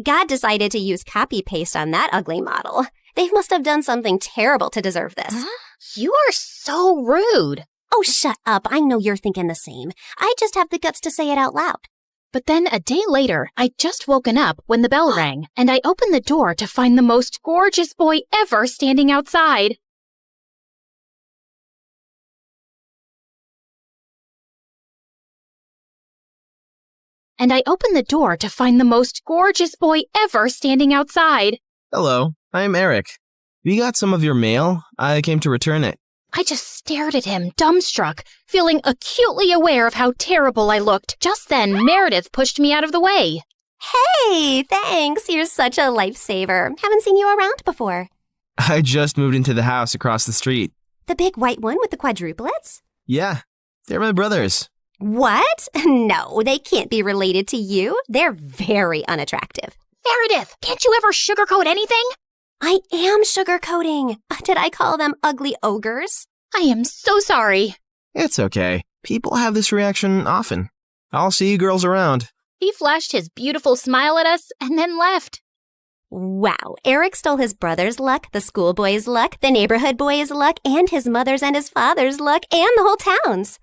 God decided to use copy-paste on that ugly model. They must have done something terrible to deserve this. Huh? You are so rude. Oh, shut up. I know you're thinking the same. I just have the guts to say it out loud. But then a day later, I'd just woken up when the bell rang, and I opened the door to find the most gorgeous boy ever standing outside. Hello, I'm Eric. We got some of your mail. I came to return it. I just stared at him, dumbstruck, feeling acutely aware of how terrible I looked. Just then, Meredith pushed me out of the way. Hey, thanks. You're such a lifesaver. Haven't seen you around before. I just moved into the house across the street. The big white one with the quadruplets? Yeah, they're my brothers. What? No, they can't be related to you. They're very unattractive. Meredith, can't you ever sugarcoat anything? I am sugarcoating. Did I call them ugly ogres? I am so sorry. It's okay. People have this reaction often. I'll see you girls around. He flashed his beautiful smile at us and then left. Wow, Eric stole his brother's luck, the schoolboy's luck, the neighborhood boy's luck, and his mother's and his father's luck, and the whole town's.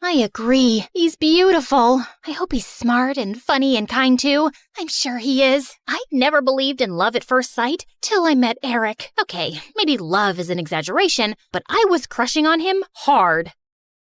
I agree. He's beautiful. I hope he's smart and funny and kind too. I'm sure he is. I never believed in love at first sight till I met Eric. Okay, maybe love is an exaggeration, but I was crushing on him hard.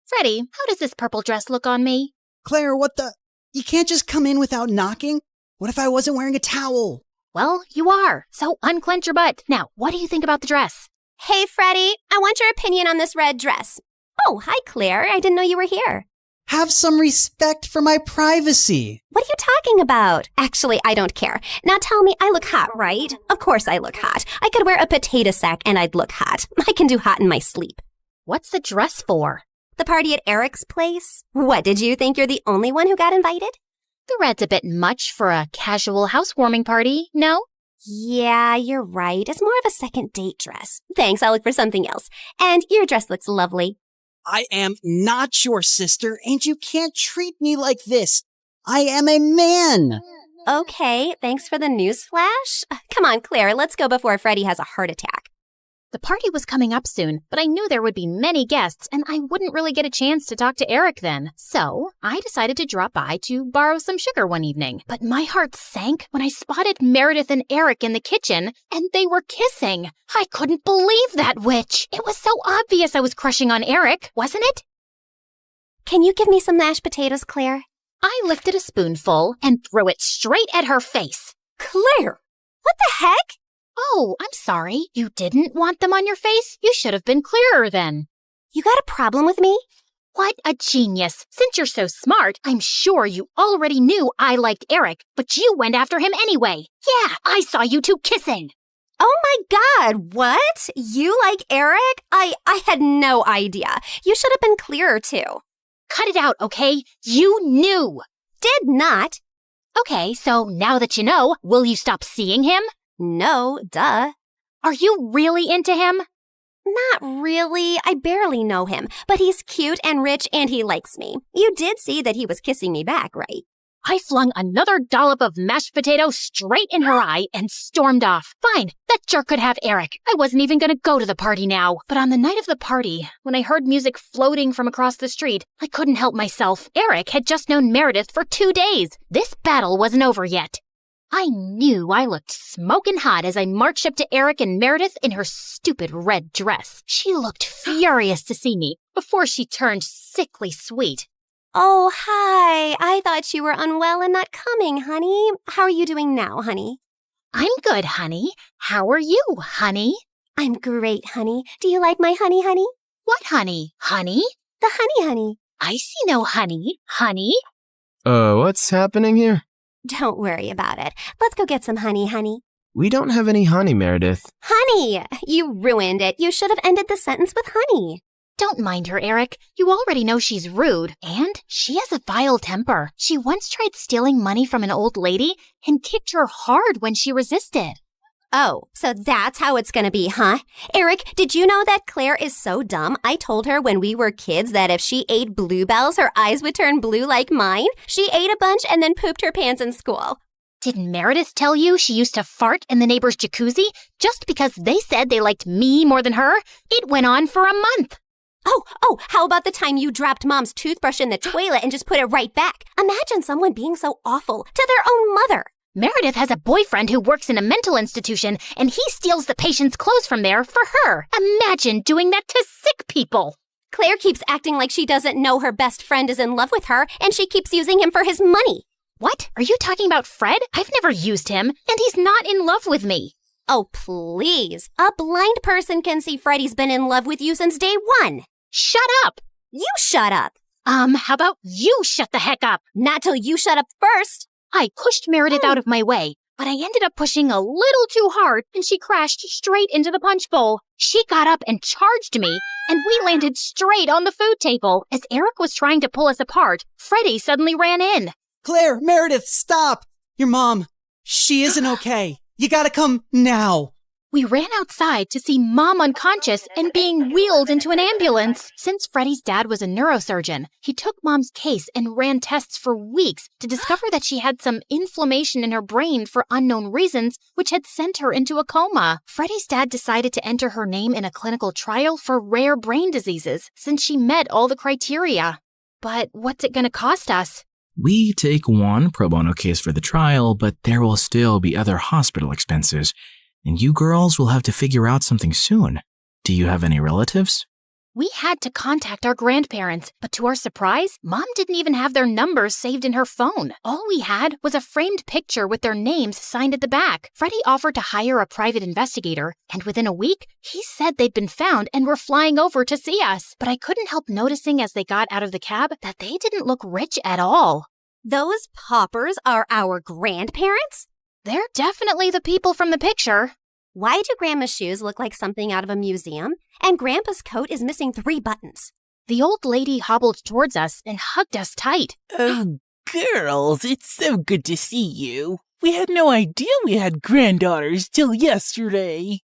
Freddie, how does this purple dress look on me? Claire, what the? You can't just come in without knocking? What if I wasn't wearing a towel? Well, you are. So unclench your butt. Now, what do you think about the dress? Hey, Freddie, I want your opinion on this red dress. Oh, hi, Claire. I didn't know you were here. Have some respect for my privacy. What are you talking about? Actually, I don't care. Now tell me, I look hot, right? Of course I look hot. I could wear a potato sack and I'd look hot. I can do hot in my sleep. What's the dress for? The party at Eric's place? What, did you think you're the only one who got invited? The red's a bit much for a casual housewarming party, no? Yeah, you're right. It's more of a second date dress. Thanks, I'll look for something else. And your dress looks lovely. I am not your sister, and you can't treat me like this. I am a man. Okay, thanks for the news flash. Come on, Claire, let's go before Freddie has a heart attack. The party was coming up soon, but I knew there would be many guests, and I wouldn't really get a chance to talk to Eric then. So I decided to drop by to borrow some sugar one evening. But my heart sank when I spotted Meredith and Eric in the kitchen, and they were kissing. I couldn't believe that witch. It was so obvious I was crushing on Eric, wasn't it? Can you give me some mashed potatoes, Claire? I lifted a spoonful and threw it straight at her face. Claire! What the heck? Oh, I'm sorry. You didn't want them on your face? You should have been clearer then. You got a problem with me? What a genius. Since you're so smart, I'm sure you already knew I liked Eric, but you went after him anyway. Yeah, I saw you two kissing. Oh my God, what? You like Eric? I had no idea. You should have been clearer too. Cut it out, okay? You knew. Did not. Okay, so now that you know, will you stop seeing him? No, duh. Are you really into him? Not really. I barely know him, but he's cute and rich and he likes me. You did see that he was kissing me back, right? I flung another dollop of mashed potato straight in her eye and stormed off. Fine, that jerk could have Eric. I wasn't even going to go to the party now. But on the night of the party, when I heard music floating from across the street, I couldn't help myself. Eric had just known Meredith for 2 days. This battle wasn't over yet. I knew I looked smoking hot as I marched up to Eric and Meredith in her stupid red dress. She looked furious to see me before she turned sickly sweet. Oh, hi. I thought you were unwell and not coming, honey. How are you doing now, honey? I'm good, honey. How are you, honey? I'm great, honey. Do you like my honey, honey? What honey? Honey? The honey. I see no honey. Honey? What's happening here? Don't worry about it. Let's go get some honey, honey. We don't have any honey, Meredith. Honey! You ruined it. You should have ended the sentence with honey. Don't mind her, Eric. You already know she's rude. And she has a vile temper. She once tried stealing money from an old lady and kicked her hard when she resisted. Oh, so that's how it's gonna be, huh? Eric, did you know that Claire is so dumb? I told her when we were kids that if she ate bluebells, her eyes would turn blue like mine. She ate a bunch and then pooped her pants in school. Didn't Meredith tell you she used to fart in the neighbor's jacuzzi just because they said they liked me more than her? It went on for a month. Oh, how about the time you dropped Mom's toothbrush in the toilet and just put it right back? Imagine someone being so awful to their own mother. Meredith has a boyfriend who works in a mental institution, and he steals the patient's clothes from there for her. Imagine doing that to sick people. Claire keeps acting like she doesn't know her best friend is in love with her, and she keeps using him for his money. What? Are you talking about Fred? I've never used him, and he's not in love with me. Oh, please. A blind person can see Freddie's been in love with you since day one. Shut up. You shut up. How about you shut the heck up? Not till you shut up first. I pushed Meredith out of my way, but I ended up pushing a little too hard, and she crashed straight into the punch bowl. She got up and charged me, and we landed straight on the food table. As Eric was trying to pull us apart, Freddie suddenly ran in. Claire, Meredith, stop! Your mom, she isn't okay. You gotta come now. We ran outside to see Mom unconscious and being wheeled into an ambulance. Since Freddie's dad was a neurosurgeon, he took Mom's case and ran tests for weeks to discover that she had some inflammation in her brain for unknown reasons, which had sent her into a coma. Freddie's dad decided to enter her name in a clinical trial for rare brain diseases since she met all the criteria. But what's it going to cost us? We take one pro bono case for the trial, but there will still be other hospital expenses. And you girls will have to figure out something soon. Do you have any relatives? We had to contact our grandparents, but to our surprise, Mom didn't even have their numbers saved in her phone. All we had was a framed picture with their names signed at the back. Freddie offered to hire a private investigator, and within a week, he said they'd been found and were flying over to see us. But I couldn't help noticing as they got out of the cab that they didn't look rich at all. Those paupers are our grandparents? They're definitely the people from the picture. Why do Grandma's shoes look like something out of a museum? And Grandpa's coat is missing 3 buttons. The old lady hobbled towards us and hugged us tight. Oh, girls, it's so good to see you. We had no idea we had granddaughters till yesterday.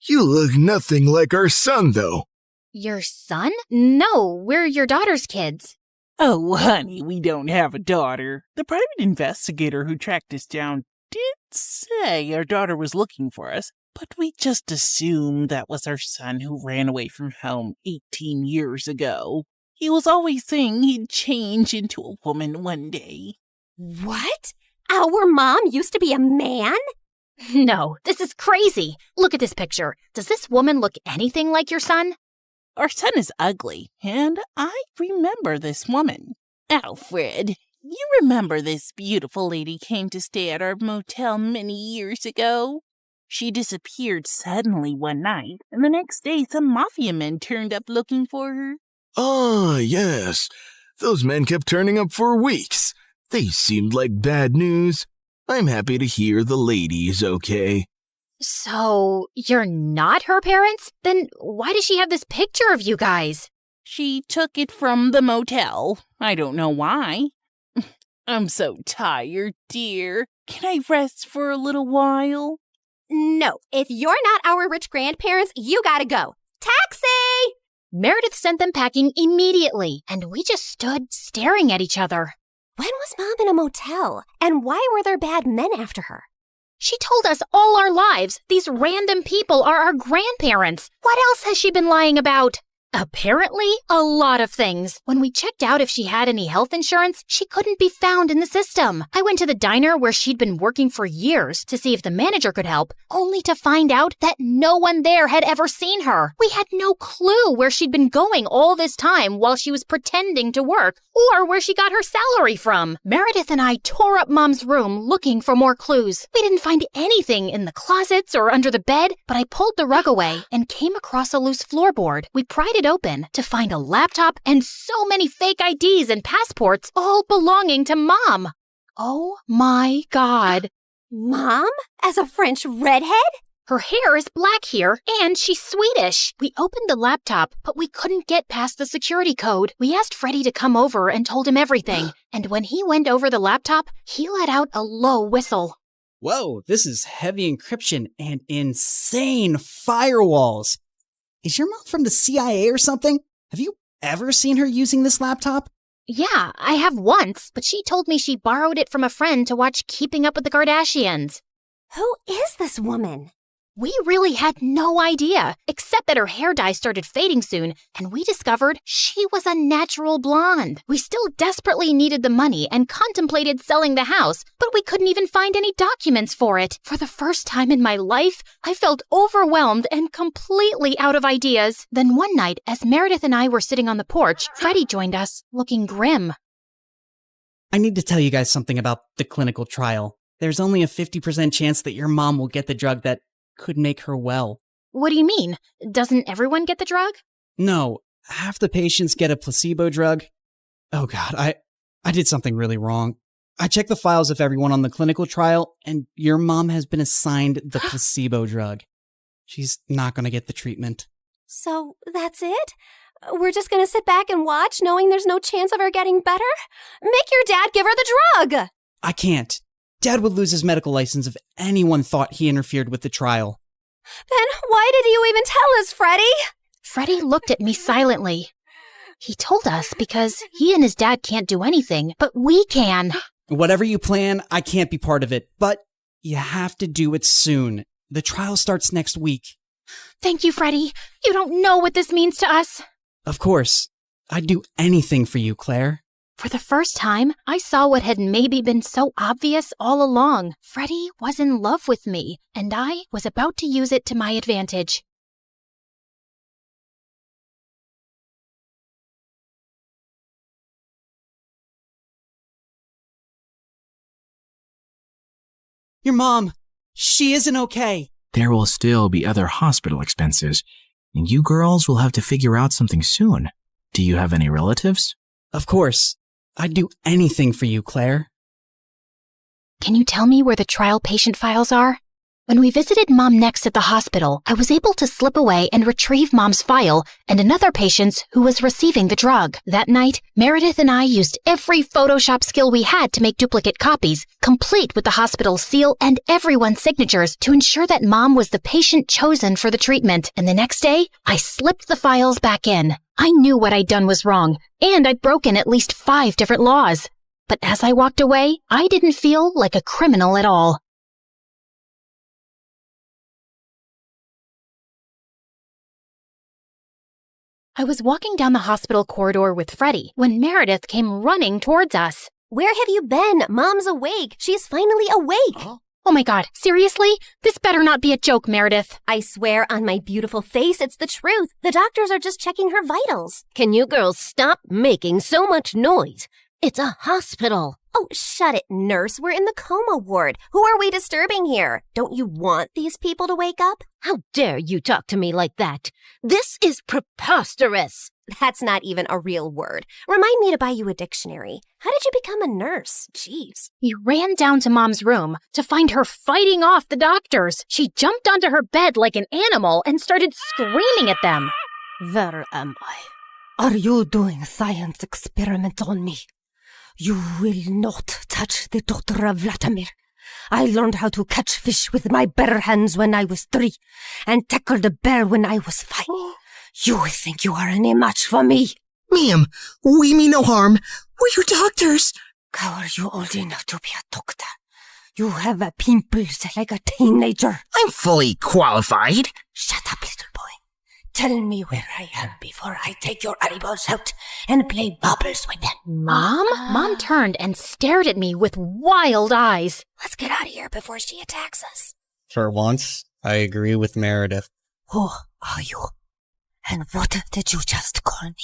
You look nothing like our son, though. Your son? No, we're your daughter's kids. Oh, honey, we don't have a daughter. The private investigator who tracked us down did say our daughter was looking for us, but we just assumed that was our son who ran away from home 18 years ago. He was always saying he'd change into a woman one day. What? Our mom used to be a man? No, this is crazy. Look at this picture. Does this woman look anything like your son? Our son is ugly, and I remember this woman. Alfred, you remember this beautiful lady came to stay at our motel many years ago? She disappeared suddenly one night, and the next day some mafia men turned up looking for her. Ah, yes. Those men kept turning up for weeks. They seemed like bad news. I'm happy to hear the lady is okay. So, you're not her parents? Then why does she have this picture of you guys? She took it from the motel. I don't know why. I'm so tired, dear. Can I rest for a little while? No, if you're not our rich grandparents, you gotta go. Taxi! Meredith sent them packing immediately, and we just stood staring at each other. When was Mom in a motel? And why were there bad men after her? She told us all our lives these random people are our grandparents. What else has she been lying about? Apparently, a lot of things. When we checked out if she had any health insurance, she couldn't be found in the system. I went to the diner where she'd been working for years to see if the manager could help, only to find out that no one there had ever seen her. We had no clue where she'd been going all this time while she was pretending to work, or where she got her salary from. Meredith and I tore up Mom's room looking for more clues. We didn't find anything in the closets or under the bed, but I pulled the rug away and came across a loose floorboard. We pried it open to find a laptop and so many fake IDs and passports, all belonging to Mom. Oh my God. Mom? As a French redhead? Her hair is black here, and she's Swedish. We opened the laptop, but we couldn't get past the security code. We asked Freddie to come over and told him everything. And when he went over the laptop, he let out a low whistle. Whoa, this is heavy encryption and insane firewalls. Is your mom from the CIA or something? Have you ever seen her using this laptop? Yeah, I have once, but she told me she borrowed it from a friend to watch Keeping Up with the Kardashians. Who is this woman? We really had no idea, except that her hair dye started fading soon, and we discovered she was a natural blonde. We still desperately needed the money and contemplated selling the house, but we couldn't even find any documents for it. For the first time in my life, I felt overwhelmed and completely out of ideas. Then one night, as Meredith and I were sitting on the porch, Freddie joined us, looking grim. I need to tell you guys something about the clinical trial. There's only a 50% chance that your mom will get the drug that could make her well. What do you mean? Doesn't everyone get the drug? No, half the patients get a placebo drug. Oh God, I did something really wrong. I checked the files of everyone on the clinical trial, and your mom has been assigned the placebo drug. She's not going to get the treatment. So that's it? We're just gonna sit back and watch, knowing there's no chance of her getting better? Make your dad give her the drug! I can't. Dad would lose his medical license if anyone thought he interfered with the trial. Then why did you even tell us, Freddie? Freddie looked at me silently. He told us because he and his dad can't do anything, but we can. Whatever you plan, I can't be part of it, but you have to do it soon. The trial starts next week. Thank you, Freddie. You don't know what this means to us. Of course. I'd do anything for you, Claire. For the first time, I saw what had maybe been so obvious all along. Freddie was in love with me, and I was about to use it to my advantage. Your mom, she isn't okay. There will still be other hospital expenses, and you girls will have to figure out something soon. Do you have any relatives? Of course. I'd do anything for you, Claire. Can you tell me where the trial patient files are? When we visited Mom next at the hospital, I was able to slip away and retrieve Mom's file and another patient's who was receiving the drug. That night, Meredith and I used every Photoshop skill we had to make duplicate copies, complete with the hospital seal and everyone's signatures to ensure that Mom was the patient chosen for the treatment. And the next day, I slipped the files back in. I knew what I'd done was wrong, and I'd broken at least 5 different laws. But as I walked away, I didn't feel like a criminal at all. I was walking down the hospital corridor with Freddie when Meredith came running towards us. Where have you been? Mom's awake. She's finally awake. Oh my God, seriously? This better not be a joke, Meredith. I swear on my beautiful face, it's the truth. The doctors are just checking her vitals. Can you girls stop making so much noise? It's a hospital. Oh, shut it, nurse. We're in the coma ward. Who are we disturbing here? Don't you want these people to wake up? How dare you talk to me like that? This is preposterous. That's not even a real word. Remind me to buy you a dictionary. How did you become a nurse? Jeez. You ran down to Mom's room to find her fighting off the doctors. She jumped onto her bed like an animal and started screaming at them. Where am I? Are you doing science experiment on me? You will not touch the daughter of Vladimir. I learned how to catch fish with my bare hands when I was 3 and tackled a bear when I was 5. You think you are any match for me? Ma'am, we mean no harm. We're your doctors. How are you old enough to be a doctor? You have a pimples like a teenager. I'm fully qualified. Shut up, little boy. Tell me where I am before I take your eyeballs out and play bubbles with them. Mom? Mom turned and stared at me with wild eyes. Let's get out of here before she attacks us. For once, I agree with Meredith. Who are you? And what did you just call me?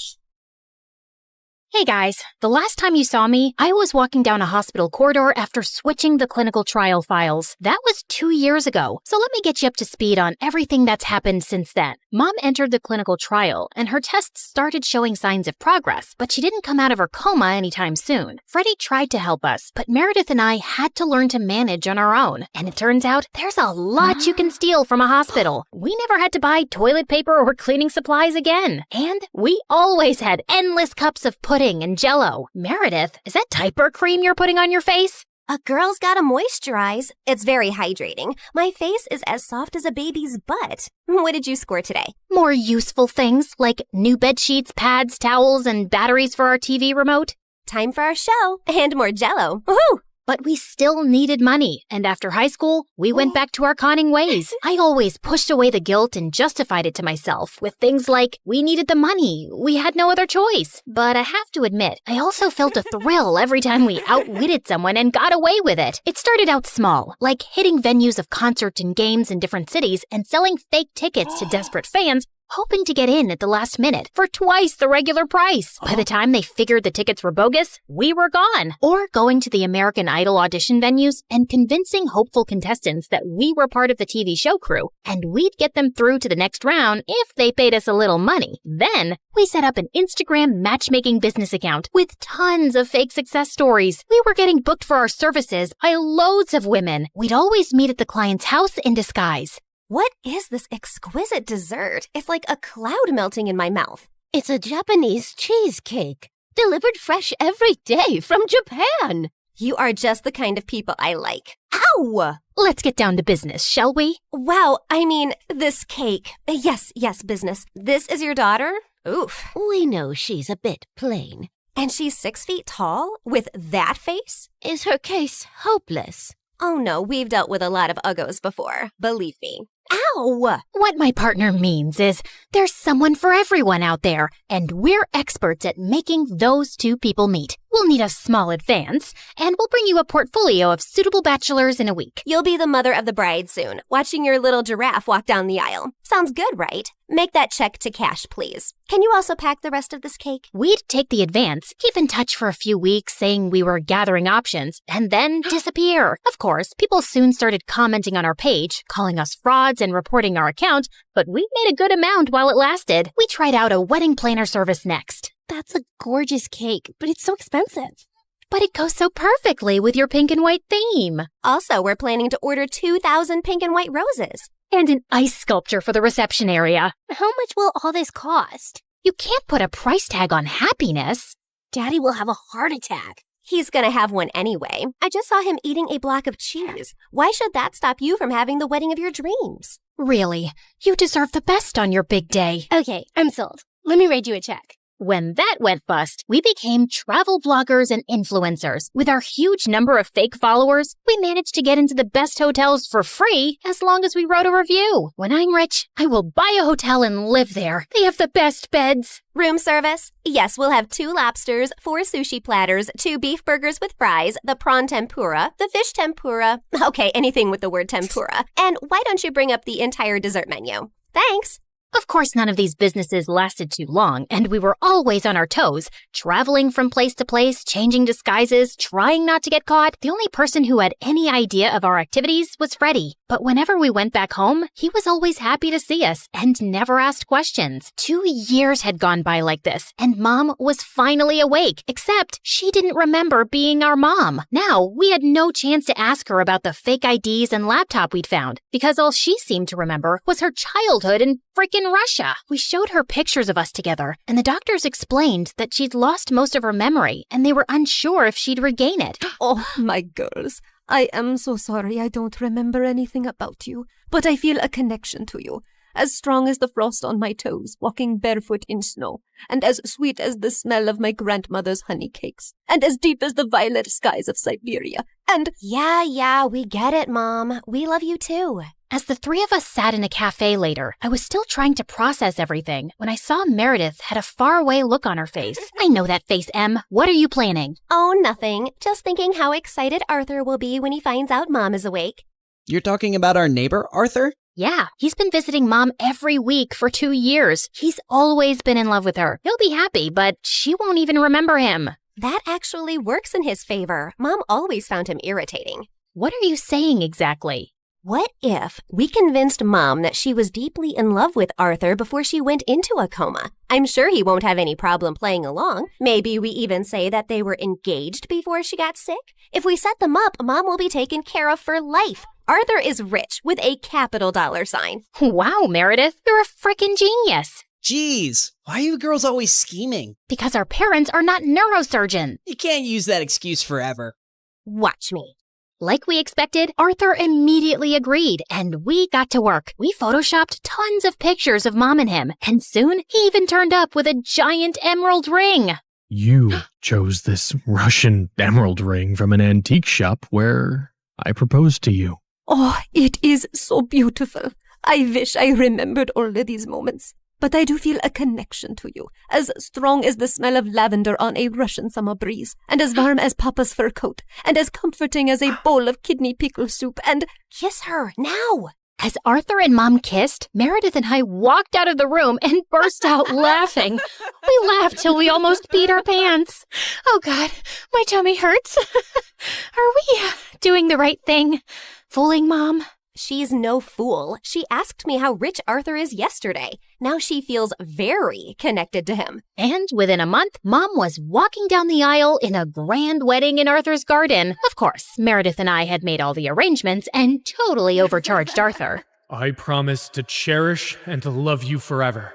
Hey guys, the last time you saw me, I was walking down a hospital corridor after switching the clinical trial files. That was 2 years ago, so let me get you up to speed on everything that's happened since then. Mom entered the clinical trial, and her tests started showing signs of progress, but she didn't come out of her coma anytime soon. Freddie tried to help us, but Meredith and I had to learn to manage on our own. And it turns out, there's a lot you can steal from a hospital. We never had to buy toilet paper or cleaning supplies again. And we always had endless cups of pudding and Jell-O. Meredith, is that diaper cream you're putting on your face? A girl's gotta moisturize. It's very hydrating. My face is as soft as a baby's butt. What did you score today? More useful things like new bed sheets, pads, towels, and batteries for our TV remote. Time for our show and more Jell-O. Woohoo! But we still needed money, and after high school, we went back to our conning ways. I always pushed away the guilt and justified it to myself with things like, we needed the money, we had no other choice. But I have to admit, I also felt a thrill every time we outwitted someone and got away with it. It started out small, like hitting venues of concerts and games in different cities and selling fake tickets to desperate fans, hoping to get in at the last minute for twice the regular price. By the time they figured the tickets were bogus, we were gone. Or going to the American Idol audition venues and convincing hopeful contestants that we were part of the TV show crew, and we'd get them through to the next round if they paid us a little money. Then, we set up an Instagram matchmaking business account with tons of fake success stories. We were getting booked for our services by loads of women. We'd always meet at the client's house in disguise. What is this exquisite dessert? It's like a cloud melting in my mouth. It's a Japanese cheesecake, delivered fresh every day from Japan. You are just the kind of people I like. Ow! Let's get down to business, shall we? Wow, I mean, this cake. Yes, business. This is your daughter? Oof. We know she's a bit plain. And she's 6 feet tall? With that face? Is her case hopeless? Oh no, we've dealt with a lot of uggos before. Believe me. Ow! What my partner means is there's someone for everyone out there, and we're experts at making those two people meet. We'll need a small advance, and we'll bring you a portfolio of suitable bachelors in a week. You'll be the mother of the bride soon, watching your little giraffe walk down the aisle. Sounds good, right? Make that check to cash, please. Can you also pack the rest of this cake? We'd take the advance, keep in touch for a few weeks saying we were gathering options, and then disappear. Of course, people soon started commenting on our page, calling us frauds and reporting our account, but we made a good amount while it lasted. We tried out a wedding planner service next. That's a gorgeous cake, but it's so expensive. But it goes so perfectly with your pink and white theme. Also, we're planning to order 2,000 pink and white roses. And an ice sculpture for the reception area. How much will all this cost? You can't put a price tag on happiness. Daddy will have a heart attack. He's gonna have one anyway. I just saw him eating a block of cheese. Why should that stop you from having the wedding of your dreams? Really, you deserve the best on your big day. Okay, I'm sold. Let me write you a check. When that went bust, we became travel bloggers and influencers. With our huge number of fake followers, we managed to get into the best hotels for free as long as we wrote a review. When I'm rich, I will buy a hotel and live there. They have the best beds. Room service? Yes, we'll have 2 lobsters, 4 sushi platters, 2 beef burgers with fries, the prawn tempura, the fish tempura. Okay, anything with the word tempura. And why don't you bring up the entire dessert menu? Thanks. Of course, none of these businesses lasted too long, and we were always on our toes, traveling from place to place, changing disguises, trying not to get caught. The only person who had any idea of our activities was Freddie. But whenever we went back home, he was always happy to see us and never asked questions. 2 years had gone by like this, and Mom was finally awake, except she didn't remember being our mom. Now, we had no chance to ask her about the fake IDs and laptop we'd found, because all she seemed to remember was her childhood in frickin' Russia. We showed her pictures of us together, and the doctors explained that she'd lost most of her memory, and they were unsure if she'd regain it. Oh, my girls. I am so sorry I don't remember anything about you, but I feel a connection to you, as strong as the frost on my toes, walking barefoot in snow, and as sweet as the smell of my grandmother's honey cakes, and as deep as the violet skies of Siberia, and— Yeah, we get it, Mom. We love you too. As the 3 of us sat in a cafe later, I was still trying to process everything when I saw Meredith had a faraway look on her face. I know that face, Em. What are you planning? Oh, nothing. Just thinking how excited Arthur will be when he finds out Mom is awake. You're talking about our neighbor, Arthur? Yeah, he's been visiting Mom every week for 2 years. He's always been in love with her. He'll be happy, but she won't even remember him. That actually works in his favor. Mom always found him irritating. What are you saying exactly? What if we convinced Mom that she was deeply in love with Arthur before she went into a coma? I'm sure he won't have any problem playing along. Maybe we even say that they were engaged before she got sick. If we set them up, Mom will be taken care of for life. Arthur is rich with a capital $sign. Wow, Meredith, you're a frickin' genius. Jeez, why are you girls always scheming? Because our parents are not neurosurgeons. You can't use that excuse forever. Watch me. Like we expected, Arthur immediately agreed, and we got to work. We photoshopped tons of pictures of Mom and him, and soon he even turned up with a giant emerald ring. You chose this Russian emerald ring from an antique shop where I proposed to you. Oh, it is so beautiful. I wish I remembered all of these moments. But I do feel a connection to you, as strong as the smell of lavender on a Russian summer breeze, and as warm as Papa's fur coat, and as comforting as a bowl of kidney pickle soup, and— Kiss her, now! As Arthur and Mom kissed, Meredith and I walked out of the room and burst out laughing. We laughed till we almost peed our pants. Oh God, my tummy hurts. Are we doing the right thing? Fooling Mom? She's no fool. She asked me how rich Arthur is yesterday. Now she feels very connected to him. And within a month, Mom was walking down the aisle in a grand wedding in Arthur's garden. Of course, Meredith and I had made all the arrangements and totally overcharged Arthur. I promise to cherish and to love you forever,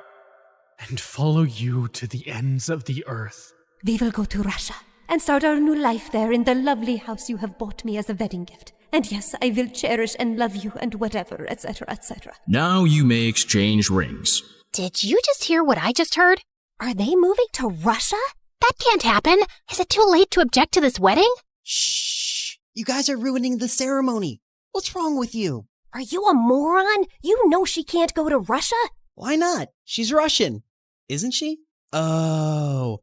and follow you to the ends of the earth. We will go to Russia and start our new life there in the lovely house you have bought me as a wedding gift. And yes, I will cherish and love you and whatever, etc., etc. Now you may exchange rings. Did you just hear what I just heard? Are they moving to Russia? That can't happen. Is it too late to object to this wedding? Shh! You guys are ruining the ceremony. What's wrong with you? Are you a moron? You know she can't go to Russia? Why not? She's Russian. Isn't she? Oh,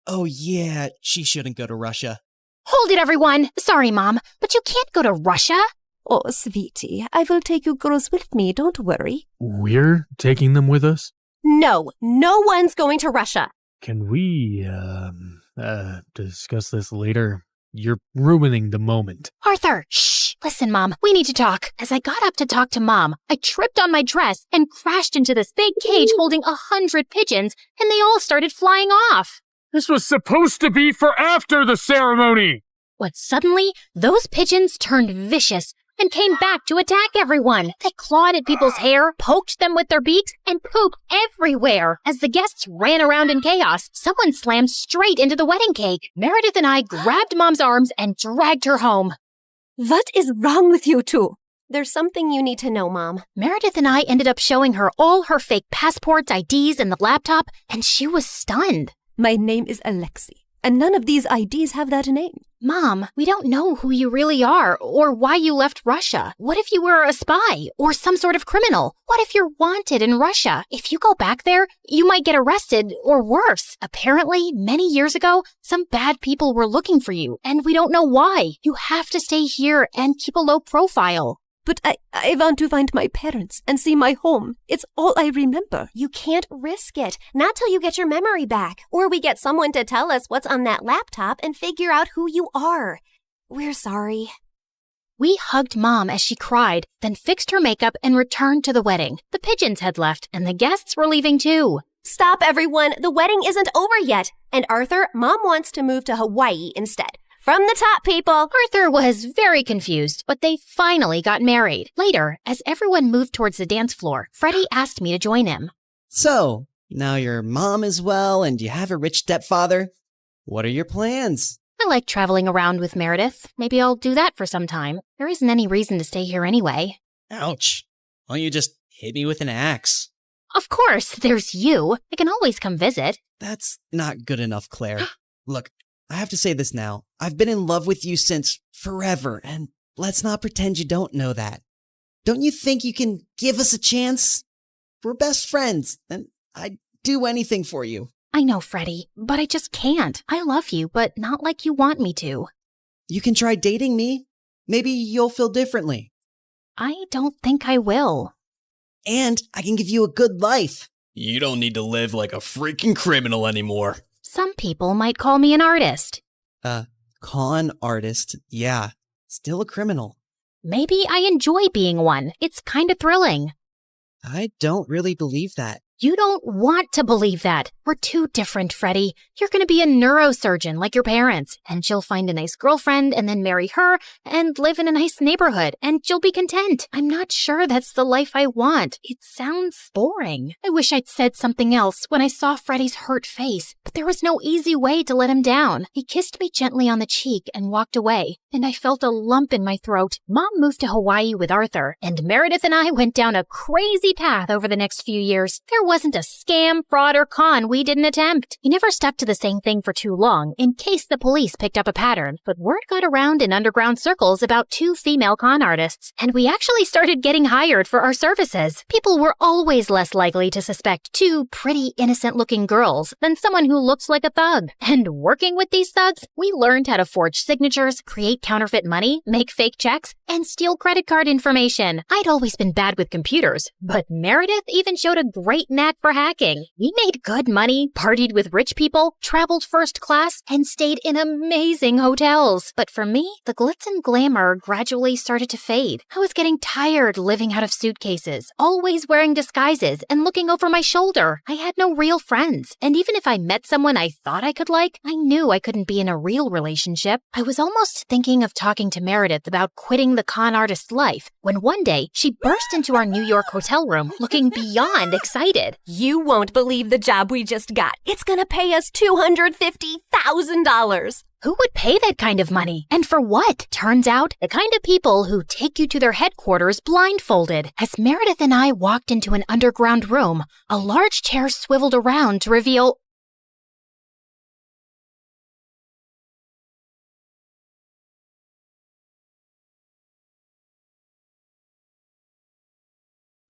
yeah, she shouldn't go to Russia. Hold it, everyone! Sorry, Mom, but you can't go to Russia. Oh, sweetie, I will take you girls with me, don't worry. We're taking them with us? No one's going to Russia. Can we, discuss this later? You're ruining the moment. Arthur, shh! Listen, Mom, we need to talk. As I got up to talk to Mom, I tripped on my dress and crashed into this big cage holding 100 pigeons, and they all started flying off. This was supposed to be for after the ceremony! But suddenly, those pigeons turned vicious and came back to attack everyone. They clawed at people's hair, poked them with their beaks, and pooped everywhere. As the guests ran around in chaos, someone slammed straight into the wedding cake. Meredith and I grabbed Mom's arms and dragged her home. What is wrong with you two? There's something you need to know, Mom. Meredith and I ended up showing her all her fake passports, IDs, and the laptop, and she was stunned. My name is Alexi, and none of these IDs have that name. Mom, we don't know who you really are or why you left Russia. What if you were a spy or some sort of criminal? What if you're wanted in Russia? If you go back there, you might get arrested or worse. Apparently, many years ago, some bad people were looking for you, and we don't know why. You have to stay here and keep a low profile. But I want to find my parents and see my home. It's all I remember. You can't risk it. Not till you get your memory back. Or we get someone to tell us what's on that laptop and figure out who you are. We're sorry. We hugged Mom as she cried, then fixed her makeup and returned to the wedding. The pigeons had left, and the guests were leaving too. Stop, everyone. The wedding isn't over yet. And Arthur, Mom wants to move to Hawaii instead. From the top, people! Arthur was very confused, but they finally got married. Later, as everyone moved towards the dance floor, Freddie asked me to join him. So, now your mom is well and you have a rich stepfather. What are your plans? I like traveling around with Meredith. Maybe I'll do that for some time. There isn't any reason to stay here anyway. Ouch. Why don't you just hit me with an axe? Of course, there's you. I can always come visit. That's not good enough, Claire. Look, I have to say this now. I've been in love with you since forever, and let's not pretend you don't know that. Don't you think you can give us a chance? We're best friends, and I'd do anything for you. I know, Freddie, but I just can't. I love you, but not like you want me to. You can try dating me. Maybe you'll feel differently. I don't think I will. And I can give you a good life. You don't need to live like a freaking criminal anymore. Some people might call me an artist. Con artist, yeah. Still a criminal. Maybe I enjoy being one. It's kind of thrilling. I don't really believe that. You don't want to believe that. We're too different, Freddie. You're going to be a neurosurgeon like your parents, and she'll find a nice girlfriend and then marry her and live in a nice neighborhood, and you'll be content. I'm not sure that's the life I want. It sounds boring. I wish I'd said something else when I saw Freddie's hurt face, but there was no easy way to let him down. He kissed me gently on the cheek and walked away, and I felt a lump in my throat. Mom moved to Hawaii with Arthur, and Meredith and I went down a crazy path over the next few years. There wasn't a scam, fraud, or con we didn't attempt. We never stuck to the same thing for too long, in case the police picked up a pattern, but word got around in underground circles about 2 female con artists, and we actually started getting hired for our services. People were always less likely to suspect 2 pretty, innocent-looking girls than someone who looks like a thug. And working with these thugs, we learned how to forge signatures, create counterfeit money, make fake checks, and steal credit card information. I'd always been bad with computers, but Meredith even showed a great knack for hacking. We made good money, partied with rich people, traveled first class, and stayed in amazing hotels. But for me, the glitz and glamour gradually started to fade. I was getting tired living out of suitcases, always wearing disguises and looking over my shoulder. I had no real friends, and even if I met someone I thought I could like, I knew I couldn't be in a real relationship. I was almost thinking of talking to Meredith about quitting the con artist life, when one day she burst into our New York hotel room looking beyond excited. You won't believe the job we just got. It's gonna pay us $250,000. Who would pay that kind of money? And for what? Turns out, the kind of people who take you to their headquarters blindfolded. As Meredith and I walked into an underground room, a large chair swiveled around to reveal...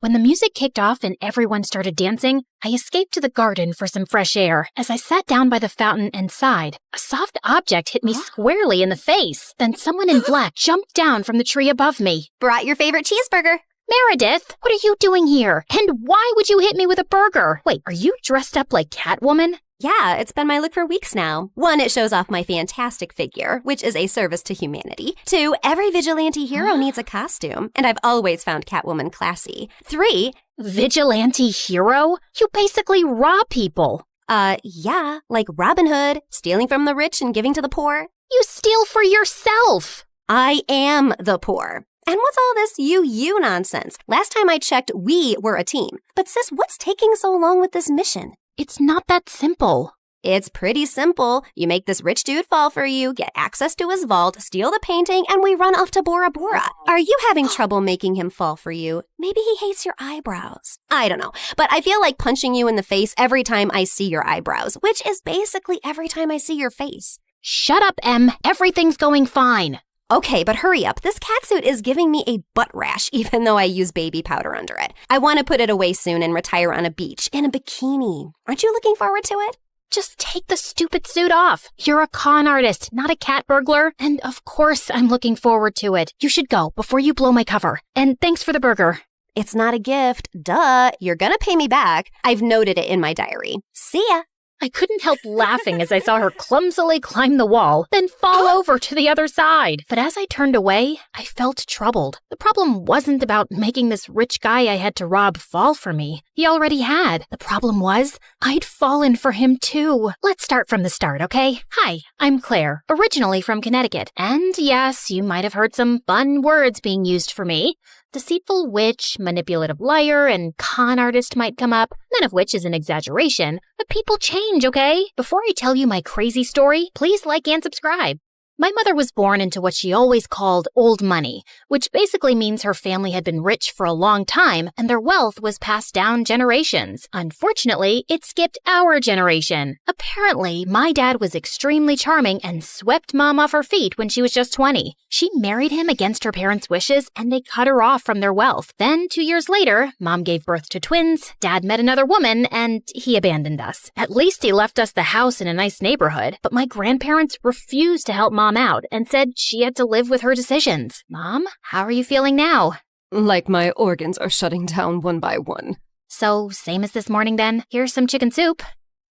When the music kicked off and everyone started dancing, I escaped to the garden for some fresh air. As I sat down by the fountain and sighed, a soft object hit me squarely in the face. Then someone in black jumped down from the tree above me. Brought your favorite cheeseburger. Meredith, what are you doing here? And why would you hit me with a burger? Wait, are you dressed up like Catwoman? Yeah, it's been my look for weeks now. 1, it shows off my fantastic figure, which is a service to humanity. 2, every vigilante hero needs a costume, and I've always found Catwoman classy. 3, vigilante hero? You basically rob people. Yeah, like Robin Hood, stealing from the rich and giving to the poor. You steal for yourself. I am the poor. And what's all this you nonsense? Last time I checked, we were a team. But sis, what's taking so long with this mission? It's not that simple. It's pretty simple. You make this rich dude fall for you, get access to his vault, steal the painting, and we run off to Bora Bora. Are you having trouble making him fall for you? Maybe he hates your eyebrows. I don't know, but I feel like punching you in the face every time I see your eyebrows, which is basically every time I see your face. Shut up, Em. Everything's going fine. Okay, but hurry up. This catsuit is giving me a butt rash, even though I use baby powder under it. I want to put it away soon and retire on a beach in a bikini. Aren't you looking forward to it? Just take the stupid suit off. You're a con artist, not a cat burglar. And of course I'm looking forward to it. You should go before you blow my cover. And thanks for the burger. It's not a gift. Duh. You're gonna pay me back. I've noted it in my diary. See ya. I couldn't help laughing as I saw her clumsily climb the wall, then fall over to the other side. But as I turned away, I felt troubled. The problem wasn't about making this rich guy I had to rob fall for me. He already had. The problem was, I'd fallen for him too. Let's start from the start, okay? Hi, I'm Claire, originally from Connecticut. And yes, you might have heard some fun words being used for me. Deceitful witch, manipulative liar, and con artist might come up, none of which is an exaggeration. But people change, okay? Before I tell you my crazy story, please like and subscribe. My mother was born into what she always called old money, which basically means her family had been rich for a long time and their wealth was passed down generations. Unfortunately, it skipped our generation. Apparently, my dad was extremely charming and swept Mom off her feet when she was just 20. She married him against her parents' wishes and they cut her off from their wealth. Then, 2 years later, Mom gave birth to twins, Dad met another woman, and he abandoned us. At least he left us the house in a nice neighborhood, but my grandparents refused to help Mom out and said she had to live with her decisions. Mom, how are you feeling now? Like my organs are shutting down one by one. So, same as this morning then? Here's some chicken soup.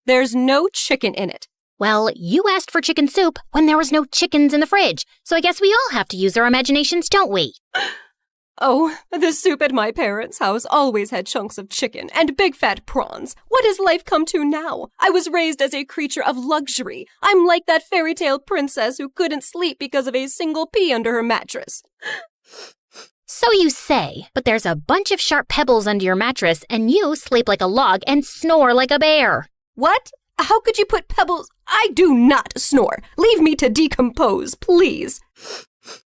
There's no chicken in it. Well, you asked for chicken soup when there was no chickens in the fridge, so I guess we all have to use our imaginations, don't we? Oh, the soup at my parents' house always had chunks of chicken and big fat prawns. What has life come to now? I was raised as a creature of luxury. I'm like that fairy tale princess who couldn't sleep because of a single pea under her mattress. So you say, but there's a bunch of sharp pebbles under your mattress and you sleep like a log and snore like a bear. What? How could you put pebbles? I do not snore. Leave me to decompose, please.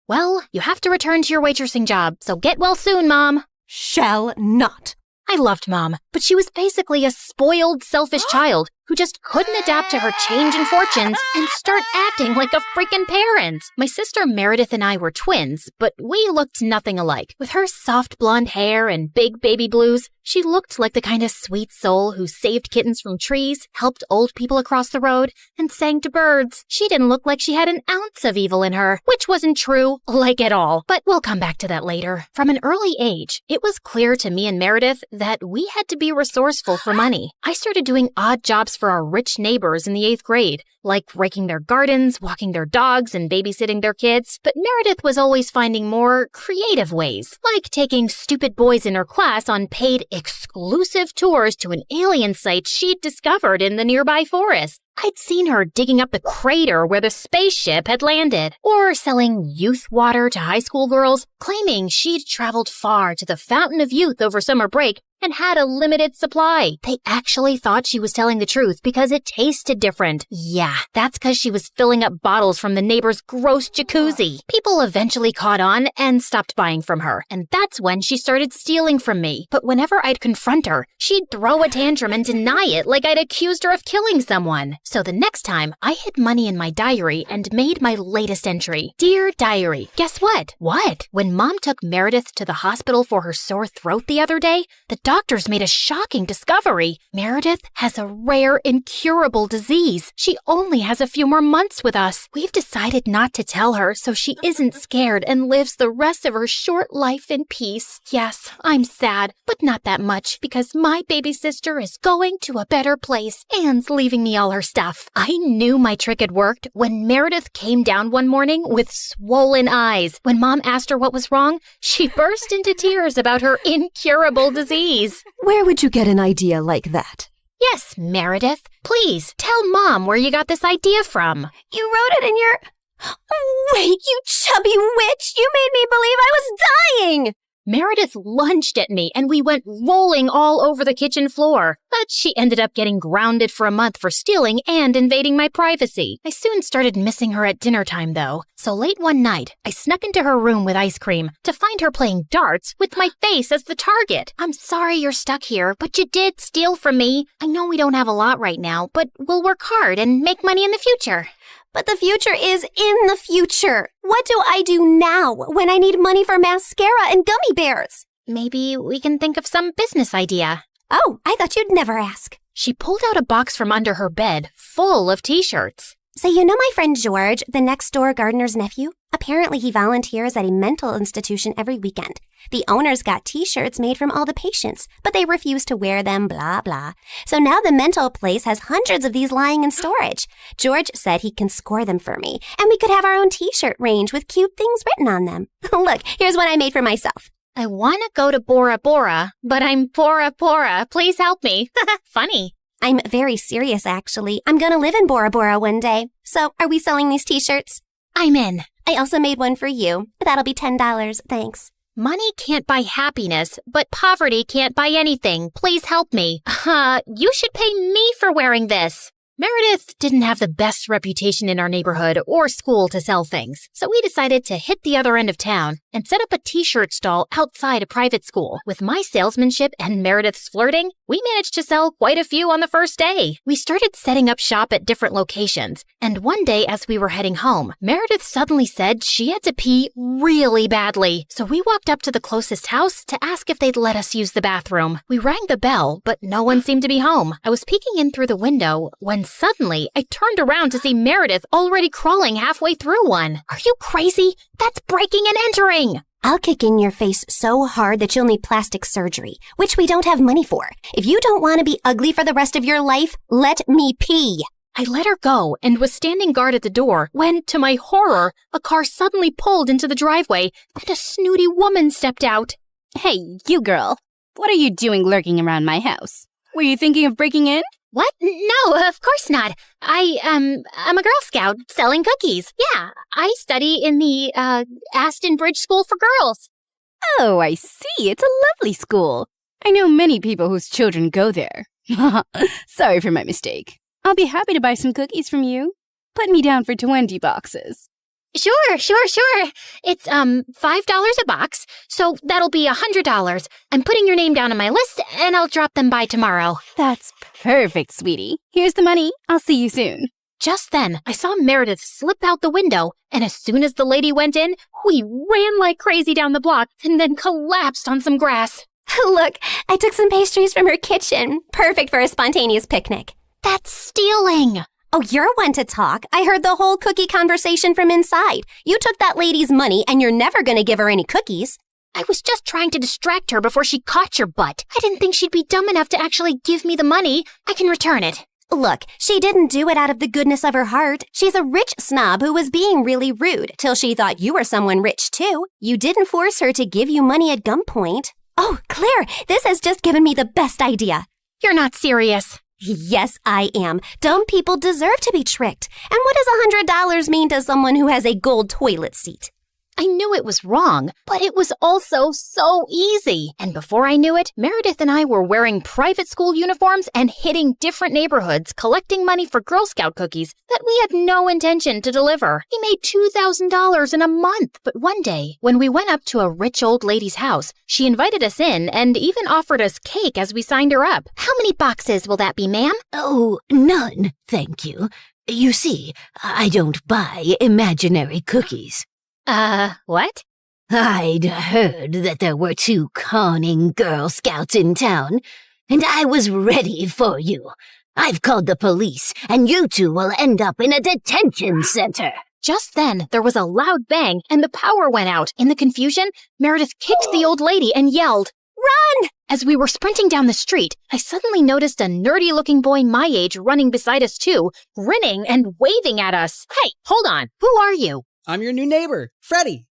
Well, you have to return to your waitressing job, so get well soon, Mom. Shall not. I loved Mom, but she was basically a spoiled, selfish child who just couldn't adapt to her change in fortunes and start acting like a freaking parent. My sister Meredith and I were twins, but we looked nothing alike. With her soft blonde hair and big baby blues, she looked like the kind of sweet soul who saved kittens from trees, helped old people across the road, and sang to birds. She didn't look like she had an ounce of evil in her, which wasn't true, like at all. But we'll come back to that later. From an early age, it was clear to me and Meredith that we had to be resourceful for money. I started doing odd jobs for our rich neighbors in the 8th grade, like raking their gardens, walking their dogs, and babysitting their kids. But Meredith was always finding more creative ways, like taking stupid boys in her class on paid exclusive tours to an alien site she'd discovered in the nearby forest. I'd seen her digging up the crater where the spaceship had landed, or selling youth water to high school girls, claiming she'd traveled far to the Fountain of Youth over summer break and had a limited supply. They actually thought she was telling the truth because it tasted different. Yeah, that's because she was filling up bottles from the neighbor's gross jacuzzi. People eventually caught on and stopped buying from her, and that's when she started stealing from me. But whenever I'd confront her, she'd throw a tantrum and deny it like I'd accused her of killing someone. So the next time, I hid money in my diary and made my latest entry. Dear Diary, guess what? What? When Mom took Meredith to the hospital for her sore throat the other day, the doctors made a shocking discovery. Meredith has a rare, incurable disease. She only has a few more months with us. We've decided not to tell her so she isn't scared and lives the rest of her short life in peace. Yes, I'm sad, but not that much because my baby sister is going to a better place and leaving me all her stuff. I knew my trick had worked when Meredith came down one morning with swollen eyes. When Mom asked her what was wrong, she burst into tears about her incurable disease. Where would you get an idea like that? Yes, Meredith. Please, tell Mom where you got this idea from. You wrote it in your... Wait, you chubby witch! You made me believe I was dying! Meredith lunged at me and we went rolling all over the kitchen floor. But she ended up getting grounded for a month for stealing and invading my privacy. I soon started missing her at dinner time, though. So late one night, I snuck into her room with ice cream to find her playing darts with my face as the target. I'm sorry you're stuck here, but you did steal from me. I know we don't have a lot right now, but we'll work hard and make money in the future. But the future is in the future. What do I do now when I need money for mascara and gummy bears? Maybe we can think of some business idea. Oh, I thought you'd never ask. She pulled out a box from under her bed full of t-shirts. So you know my friend George, the next-door gardener's nephew? Apparently he volunteers at a mental institution every weekend. The owners got t-shirts made from all the patients, but they refuse to wear them, blah, blah. So now the mental place has hundreds of these lying in storage. George said he can score them for me, and we could have our own t-shirt range with cute things written on them. Look, here's one I made for myself. I want to go to Bora Bora, but I'm Bora Bora. Please help me. Funny. I'm very serious, actually. I'm gonna live in Bora Bora one day. So, are we selling these t-shirts? I'm in. I also made one for you. That'll be $10, thanks. Money can't buy happiness, but poverty can't buy anything. Please help me. You should pay me for wearing this. Meredith didn't have the best reputation in our neighborhood or school to sell things, so we decided to hit the other end of town and set up a t-shirt stall outside a private school. With my salesmanship and Meredith's flirting, we managed to sell quite a few on the first day. We started setting up shop at different locations, and one day as we were heading home, Meredith suddenly said she had to pee really badly. So we walked up to the closest house to ask if they'd let us use the bathroom. We rang the bell, but no one seemed to be home. I was peeking in through the window when suddenly I turned around to see Meredith already crawling halfway through one. Are you crazy? That's breaking and entering! I'll kick in your face so hard that you'll need plastic surgery, which we don't have money for. If you don't want to be ugly for the rest of your life, let me pee. I let her go and was standing guard at the door when, to my horror, a car suddenly pulled into the driveway and a snooty woman stepped out. Hey, you girl. What are you doing lurking around my house? Were you thinking of breaking in? What? No, of course not. I'm a Girl Scout selling cookies. Yeah, I study in the, Aston Bridge School for Girls. Oh, I see. It's a lovely school. I know many people whose children go there. Sorry for my mistake. I'll be happy to buy some cookies from you. Put me down for 20 boxes. Sure. It's, $5 a box, so that'll be $100. I'm putting your name down on my list, and I'll drop them by tomorrow. That's perfect, sweetie. Here's the money. I'll see you soon. Just then, I saw Meredith slip out the window, and as soon as the lady went in, we ran like crazy down the block and then collapsed on some grass. Look, I took some pastries from her kitchen. Perfect for a spontaneous picnic. That's stealing. Oh, you're one to talk. I heard the whole cookie conversation from inside. You took that lady's money, and you're never going to give her any cookies. I was just trying to distract her before she caught your butt. I didn't think she'd be dumb enough to actually give me the money. I can return it. Look, she didn't do it out of the goodness of her heart. She's a rich snob who was being really rude till she thought you were someone rich, too. You didn't force her to give you money at gunpoint. Oh, Claire, this has just given me the best idea. You're not serious. Yes, I am. Dumb people deserve to be tricked. And what does $100 mean to someone who has a gold toilet seat? I knew it was wrong, but it was also so easy. And before I knew it, Meredith and I were wearing private school uniforms and hitting different neighborhoods, collecting money for Girl Scout cookies that we had no intention to deliver. We made $2,000 in a month. But one day, when we went up to a rich old lady's house, she invited us in and even offered us cake as we signed her up. How many boxes will that be, ma'am? Oh, none, thank you. You see, I don't buy imaginary cookies. What? I'd heard that there were 2 conning Girl Scouts in town, and I was ready for you. I've called the police, and you 2 will end up in a detention center. Just then, there was a loud bang, and the power went out. In the confusion, Meredith kicked the old lady and yelled, "Run!" As we were sprinting down the street, I suddenly noticed a nerdy-looking boy my age running beside us too, grinning and waving at us. Hey, hold on. Who are you? I'm your new neighbor, Freddie.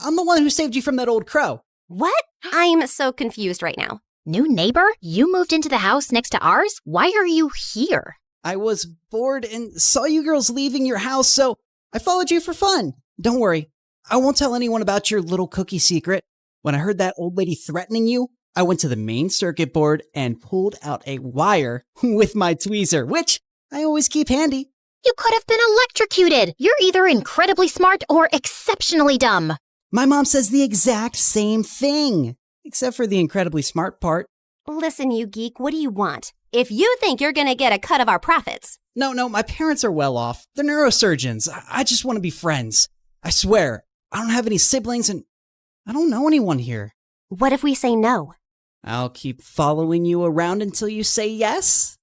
I'm the one who saved you from that old crow. What? I'm so confused right now. New neighbor? You moved into the house next to ours? Why are you here? I was bored and saw you girls leaving your house, so I followed you for fun. Don't worry, I won't tell anyone about your little cookie secret. When I heard that old lady threatening you, I went to the main circuit board and pulled out a wire with my tweezer, which I always keep handy. You could have been electrocuted. You're either incredibly smart or exceptionally dumb. My mom says the exact same thing, except for the incredibly smart part. Listen, you geek, what do you want? If you think you're gonna get a cut of our profits. No, my parents are well off. They're neurosurgeons. I just want to be friends. I swear, I don't have any siblings and I don't know anyone here. What if we say no? I'll keep following you around until you say yes.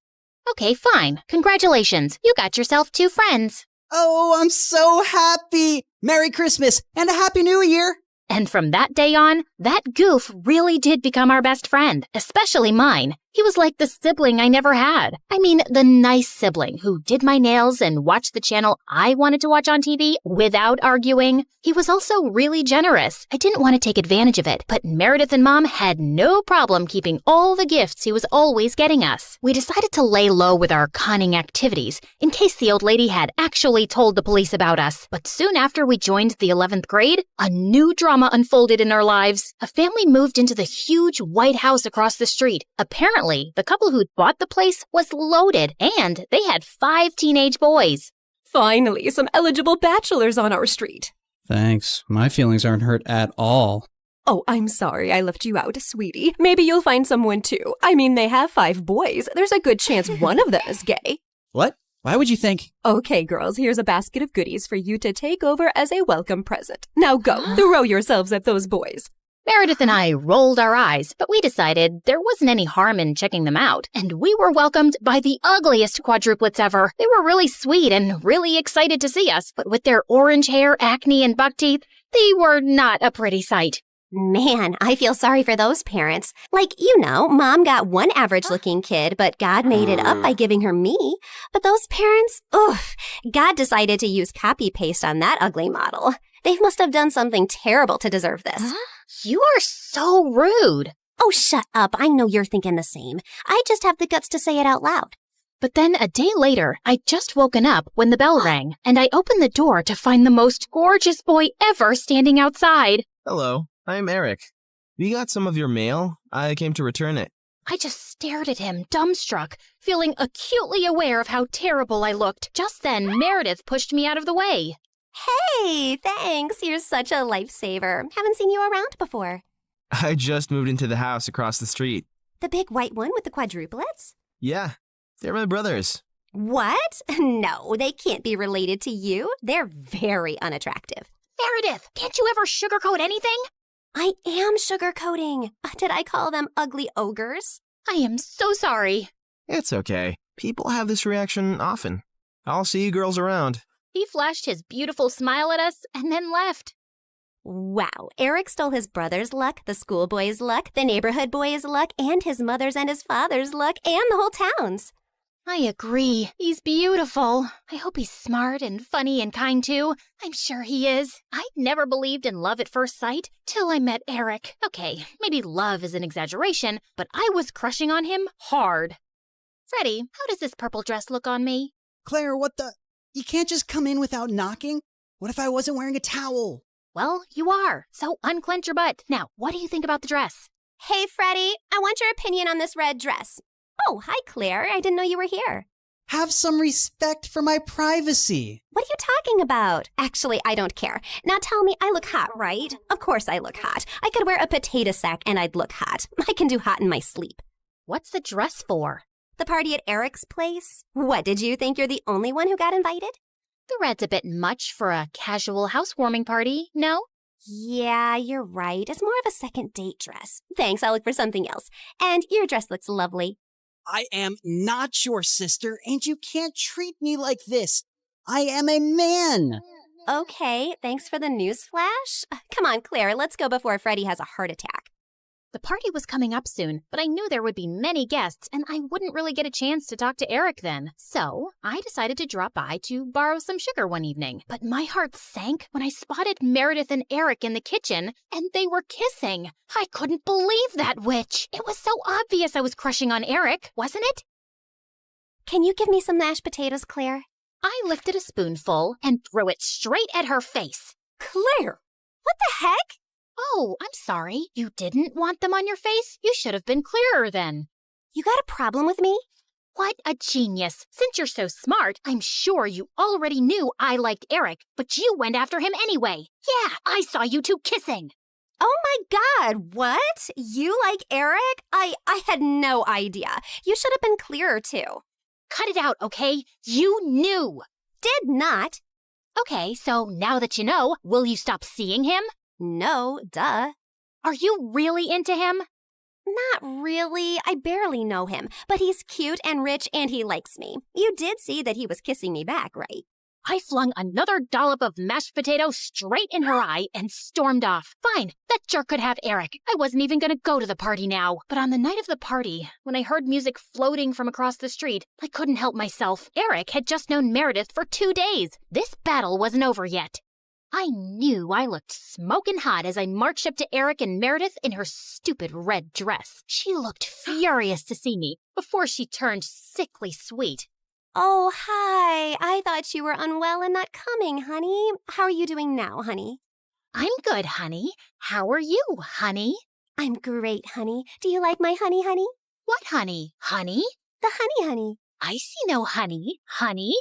Okay, fine. Congratulations. You got yourself 2 friends. Oh, I'm so happy. Merry Christmas and a Happy New Year. And from that day on, that goof really did become our best friend, especially mine. He was like the sibling I never had. I mean, the nice sibling who did my nails and watched the channel I wanted to watch on TV without arguing. He was also really generous. I didn't want to take advantage of it, but Meredith and Mom had no problem keeping all the gifts he was always getting us. We decided to lay low with our conning activities in case the old lady had actually told the police about us. But soon after we joined the 11th grade, a new drama unfolded in our lives. A family moved into the huge white house across the street. Apparently, the couple who'd bought the place was loaded, and they had 5 teenage boys. Finally, some eligible bachelors on our street. Thanks. My feelings aren't hurt at all. Oh, I'm sorry I left you out, sweetie. Maybe you'll find someone too. I mean, they have 5 boys. There's a good chance one of them is gay. What? Why would you think? Okay, girls, here's a basket of goodies for you to take over as a welcome present. Now go, throw yourselves at those boys. Meredith and I rolled our eyes, but we decided there wasn't any harm in checking them out, and we were welcomed by the ugliest quadruplets ever. They were really sweet and really excited to see us, but with their orange hair, acne, and buck teeth, they were not a pretty sight. Man, I feel sorry for those parents. Like, Mom got one average-looking kid, but God made it up by giving her me. But those parents, God decided to use copy-paste on that ugly model. They must have done something terrible to deserve this. Huh? You are so rude. Oh, shut up. I know you're thinking the same. I just have the guts to say it out loud. But then a day later, I'd just woken up when the bell rang, and I opened the door to find the most gorgeous boy ever standing outside. Hello, I'm Eric. We got some of your mail. I came to return it. I just stared at him, dumbstruck, feeling acutely aware of how terrible I looked. Just then, Meredith pushed me out of the way. Hey, thanks. You're such a lifesaver. Haven't seen you around before. I just moved into the house across the street. The big white one with the quadruplets? Yeah, they're my brothers. What? No, they can't be related to you. They're very unattractive. Meredith, can't you ever sugarcoat anything? I am sugarcoating. Did I call them ugly ogres? I am so sorry. It's okay. People have this reaction often. I'll see you girls around. He flashed his beautiful smile at us and then left. Wow, Eric stole his brother's luck, the schoolboy's luck, the neighborhood boy's luck, and his mother's and his father's luck, and the whole town's. I agree. He's beautiful. I hope he's smart and funny and kind too. I'm sure he is. I'd never believed in love at first sight till I met Eric. Okay, maybe love is an exaggeration, but I was crushing on him hard. Freddie, how does this purple dress look on me? Claire, what the? You can't just come in without knocking. What if I wasn't wearing a towel? Well, you are. So unclench your butt. Now, what do you think about the dress? Hey, Freddie, I want your opinion on this red dress. Oh, hi, Claire. I didn't know you were here. Have some respect for my privacy. What are you talking about? Actually, I don't care. Now tell me, I look hot, right? Of course I look hot. I could wear a potato sack and I'd look hot. I can do hot in my sleep. What's the dress for? The party at Eric's place? What, did you think you're the only one who got invited? The red's a bit much for a casual housewarming party, no? Yeah, you're right. It's more of a second date dress. Thanks, I'll look for something else. And your dress looks lovely. I am not your sister, and you can't treat me like this. I am a man. Okay, thanks for the news flash. Come on, Claire, let's go before Freddie has a heart attack. The party was coming up soon, but I knew there would be many guests and I wouldn't really get a chance to talk to Eric then. So I decided to drop by to borrow some sugar one evening. But my heart sank when I spotted Meredith and Eric in the kitchen and they were kissing. I couldn't believe that witch. It was so obvious I was crushing on Eric, wasn't it? Can you give me some mashed potatoes, Claire? I lifted a spoonful and threw it straight at her face. Claire! What the heck? Oh, I'm sorry. You didn't want them on your face? You should have been clearer then. You got a problem with me? What a genius. Since you're so smart, I'm sure you already knew I liked Eric, but you went after him anyway. Yeah, I saw you two kissing. Oh my God, what? You like Eric? I had no idea. You should have been clearer too. Cut it out, okay? You knew. Did not. Okay, so now that you know, will you stop seeing him? No, duh. Are you really into him? Not really. I barely know him, but he's cute and rich and he likes me. You did see that he was kissing me back, right? I flung another dollop of mashed potato straight in her eye and stormed off. Fine, that jerk could have Eric. I wasn't even gonna go to the party now. But on the night of the party, when I heard music floating from across the street, I couldn't help myself. Eric had just known Meredith for 2 days. This battle wasn't over yet. I knew I looked smoking hot as I marched up to Eric and Meredith in her stupid red dress. She looked furious to see me before she turned sickly sweet. Oh, hi. I thought you were unwell and not coming, honey. How are you doing now, honey? I'm good, honey. How are you, honey? I'm great, honey. Do you like my honey, honey? What honey? Honey? The honey, honey. I see no honey. Honey?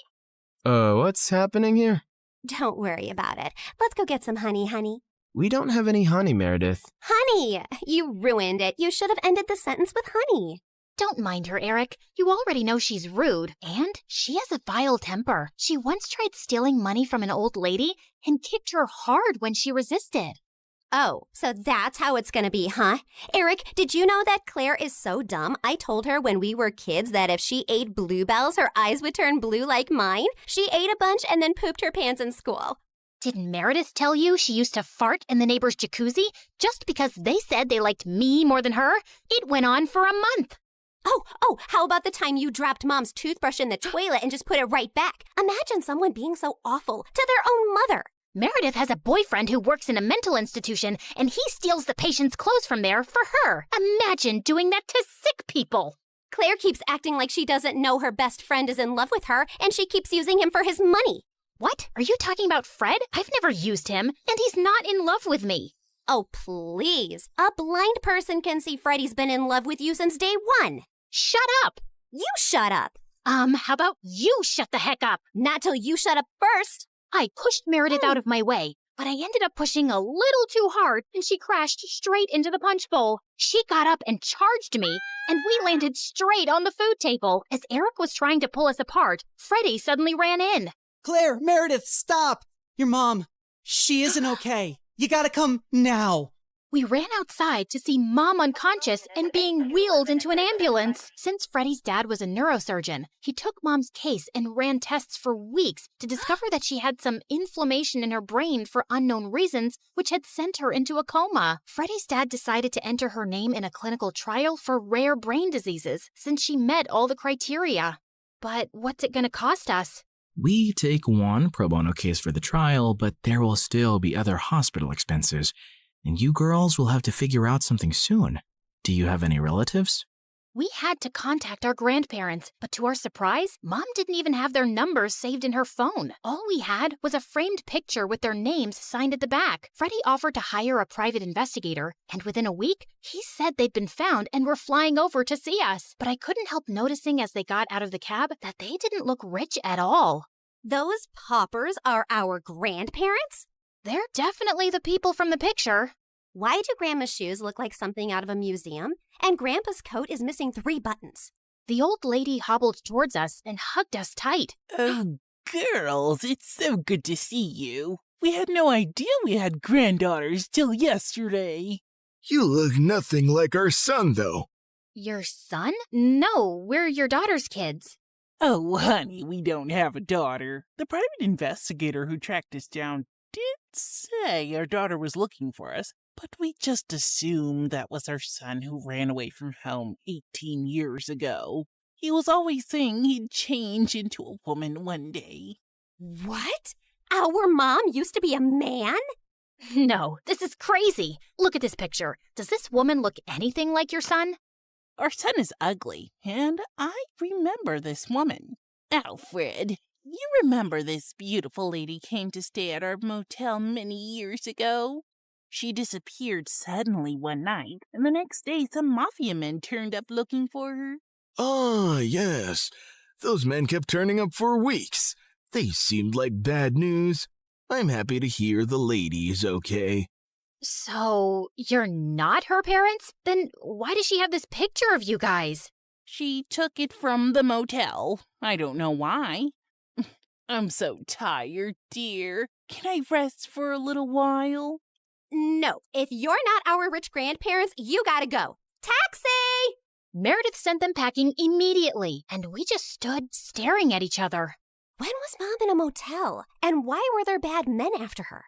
What's happening here? Don't worry about it. Let's go get some honey, honey. We don't have any honey, Meredith. Honey! You ruined it. You should have ended the sentence with honey. Don't mind her, Eric. You already know she's rude. And she has a vile temper. She once tried stealing money from an old lady and kicked her hard when she resisted. Oh, so that's how it's gonna be, huh? Eric, did you know that Claire is so dumb? I told her when we were kids that if she ate bluebells, her eyes would turn blue like mine. She ate a bunch and then pooped her pants in school. Didn't Meredith tell you she used to fart in the neighbor's jacuzzi just because they said they liked me more than her? It went on for a month. Oh, how about the time you dropped Mom's toothbrush in the toilet and just put it right back? Imagine someone being so awful to their own mother. Meredith has a boyfriend who works in a mental institution, and he steals the patient's clothes from there for her. Imagine doing that to sick people. Claire keeps acting like she doesn't know her best friend is in love with her, and she keeps using him for his money. What? Are you talking about Fred? I've never used him, and he's not in love with me. Oh, please. A blind person can see Freddie's been in love with you since day one. Shut up. You shut up. How about you shut the heck up? Not till you shut up first. I pushed Meredith out of my way, but I ended up pushing a little too hard, and she crashed straight into the punch bowl. She got up and charged me, and we landed straight on the food table. As Eric was trying to pull us apart, Freddie suddenly ran in. Claire, Meredith, stop! Your mom, she isn't okay. You gotta come now. We ran outside to see Mom unconscious and being wheeled into an ambulance. Since Freddie's dad was a neurosurgeon, he took Mom's case and ran tests for weeks to discover that she had some inflammation in her brain for unknown reasons, which had sent her into a coma. Freddie's dad decided to enter her name in a clinical trial for rare brain diseases since she met all the criteria. But what's it going to cost us? We take one pro bono case for the trial, but there will still be other hospital expenses. And you girls will have to figure out something soon. Do you have any relatives? We had to contact our grandparents, but to our surprise, Mom didn't even have their numbers saved in her phone. All we had was a framed picture with their names signed at the back. Freddie offered to hire a private investigator, and within a week, he said they'd been found and were flying over to see us. But I couldn't help noticing as they got out of the cab that they didn't look rich at all. Those paupers are our grandparents? They're definitely the people from the picture. Why do Grandma's shoes look like something out of a museum? And Grandpa's coat is missing 3 buttons. The old lady hobbled towards us and hugged us tight. Oh, girls, it's so good to see you. We had no idea we had granddaughters till yesterday. You look nothing like our son, though. Your son? No, we're your daughter's kids. Oh, honey, we don't have a daughter. The private investigator who tracked us down did say our daughter was looking for us, but we just assumed that was our son who ran away from home 18 years ago. He was always saying he'd change into a woman one day. What? Our mom used to be a man? No, this is crazy. Look at this picture. Does this woman look anything like your son? Our son is ugly, and I remember this woman. Alfred, you remember this beautiful lady came to stay at our motel many years ago? She disappeared suddenly one night, and the next day some mafia men turned up looking for her. Ah, yes. Those men kept turning up for weeks. They seemed like bad news. I'm happy to hear the lady is okay. So, you're not her parents? Then why does she have this picture of you guys? She took it from the motel. I don't know why. I'm so tired, dear. Can I rest for a little while? No, if you're not our rich grandparents, you gotta go. Taxi! Meredith sent them packing immediately, and we just stood staring at each other. When was Mom in a motel? And why were there bad men after her?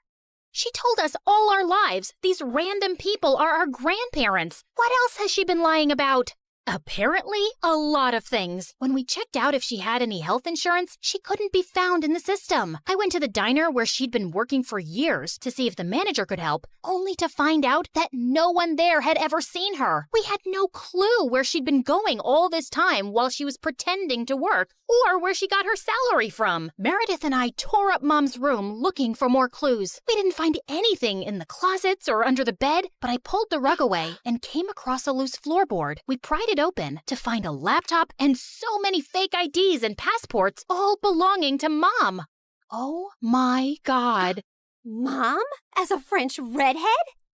She told us all our lives these random people are our grandparents. What else has she been lying about? Apparently, a lot of things. When we checked out if she had any health insurance, she couldn't be found in the system. I went to the diner where she'd been working for years to see if the manager could help, only to find out that no one there had ever seen her. We had no clue where she'd been going all this time while she was pretending to work, or where she got her salary from. Meredith and I tore up Mom's room looking for more clues. We didn't find anything in the closets or under the bed, but I pulled the rug away and came across a loose floorboard. We pried it open to find a laptop and so many fake IDs and passports, all belonging to Mom. Oh my God. Mom? As a French redhead?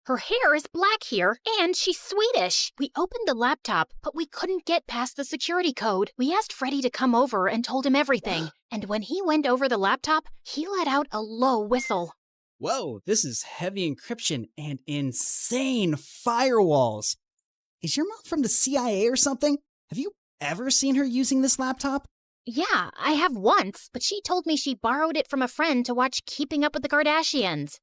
Her hair is black here, and she's Swedish. We opened the laptop, but we couldn't get past the security code. We asked Freddie to come over and told him everything. And when he went over the laptop, he let out a low whistle. Whoa, this is heavy encryption and insane firewalls. Is your mom from the CIA or something? Have you ever seen her using this laptop? Yeah, I have once, but she told me she borrowed it from a friend to watch Keeping Up with the Kardashians.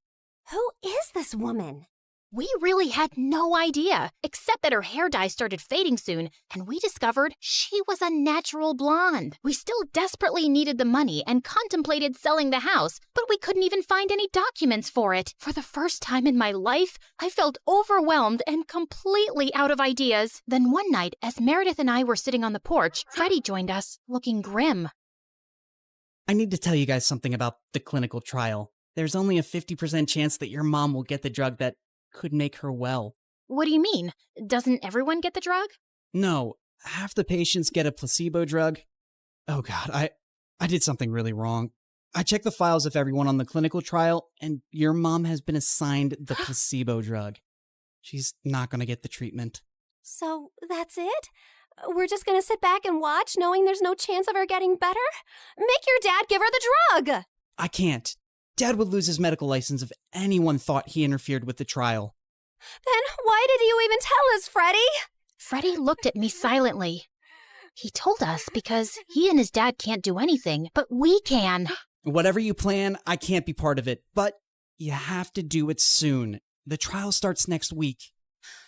Who is this woman? We really had no idea, except that her hair dye started fading soon, and we discovered she was a natural blonde. We still desperately needed the money and contemplated selling the house, but we couldn't even find any documents for it. For the first time in my life, I felt overwhelmed and completely out of ideas. Then one night, as Meredith and I were sitting on the porch, Freddie joined us, looking grim. I need to tell you guys something about the clinical trial. There's only a 50% chance that your mom will get the drug that could make her well. What do you mean? Doesn't everyone get the drug? No, half the patients get a placebo drug. Oh God, I did something really wrong. I checked the files of everyone on the clinical trial, and your mom has been assigned the placebo drug. She's not gonna get the treatment. So that's it? We're just gonna sit back and watch, knowing there's no chance of her getting better? Make your dad give her the drug! I can't. Dad would lose his medical license if anyone thought he interfered with the trial. Then why did you even tell us, Freddie? Freddie looked at me silently. He told us because he and his dad can't do anything, but we can. Whatever you plan, I can't be part of it, but you have to do it soon. The trial starts next week.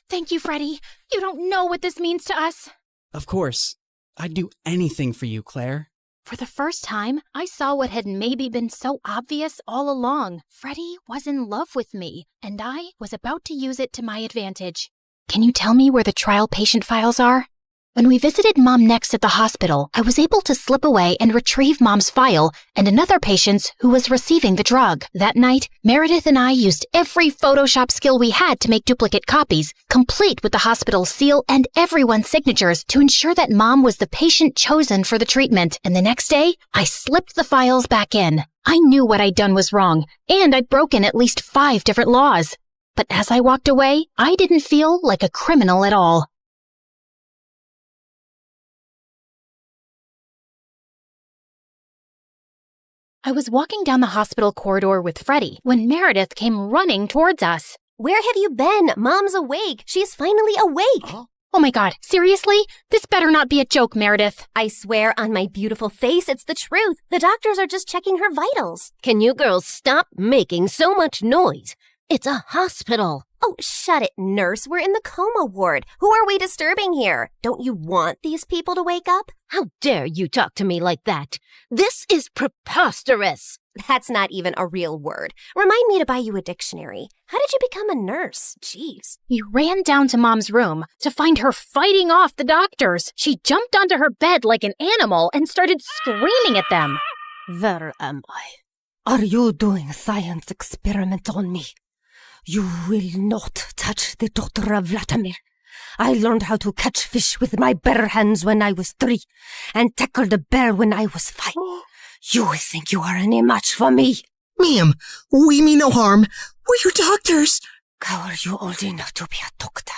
Thank you, Freddie. You don't know what this means to us. Of course. I'd do anything for you, Claire. For the first time, I saw what had maybe been so obvious all along. Freddie was in love with me, and I was about to use it to my advantage. Can you tell me where the trial patient files are? When we visited Mom next at the hospital, I was able to slip away and retrieve Mom's file and another patient's who was receiving the drug. That night, Meredith and I used every Photoshop skill we had to make duplicate copies, complete with the hospital's seal and everyone's signatures to ensure that Mom was the patient chosen for the treatment. And the next day, I slipped the files back in. I knew what I'd done was wrong, and I'd broken at least 5 different laws. But as I walked away, I didn't feel like a criminal at all. I was walking down the hospital corridor with Freddie when Meredith came running towards us. Where have you been? Mom's awake. She's finally awake. Oh my God, seriously? This better not be a joke, Meredith. I swear on my beautiful face, it's the truth. The doctors are just checking her vitals. Can you girls stop making so much noise? It's a hospital. Oh, shut it, nurse. We're in the coma ward. Who are we disturbing here? Don't you want these people to wake up? How dare you talk to me like that? This is preposterous. That's not even a real word. Remind me to buy you a dictionary. How did you become a nurse? Jeez. You ran down to Mom's room to find her fighting off the doctors. She jumped onto her bed like an animal and started screaming at them. Where am I? Are you doing science experiments on me? You will not touch the daughter of Vladimir. I learned how to catch fish with my bare hands when I was 3 and tackled a bear when I was 5. You think you are any match for me? Ma'am, we mean no harm. We're your doctors. How are you old enough to be a doctor?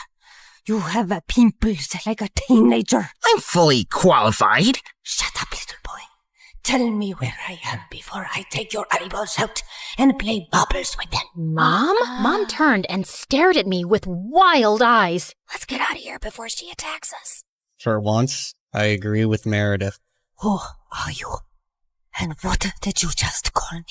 You have a pimples like a teenager. I'm fully qualified. Shut up, little boy. Tell me where I am before I take your eyeballs out and play bubbles with them. Mom? Mom turned and stared at me with wild eyes. Let's get out of here before she attacks us. For once, I agree with Meredith. Who are you? And what did you just call me?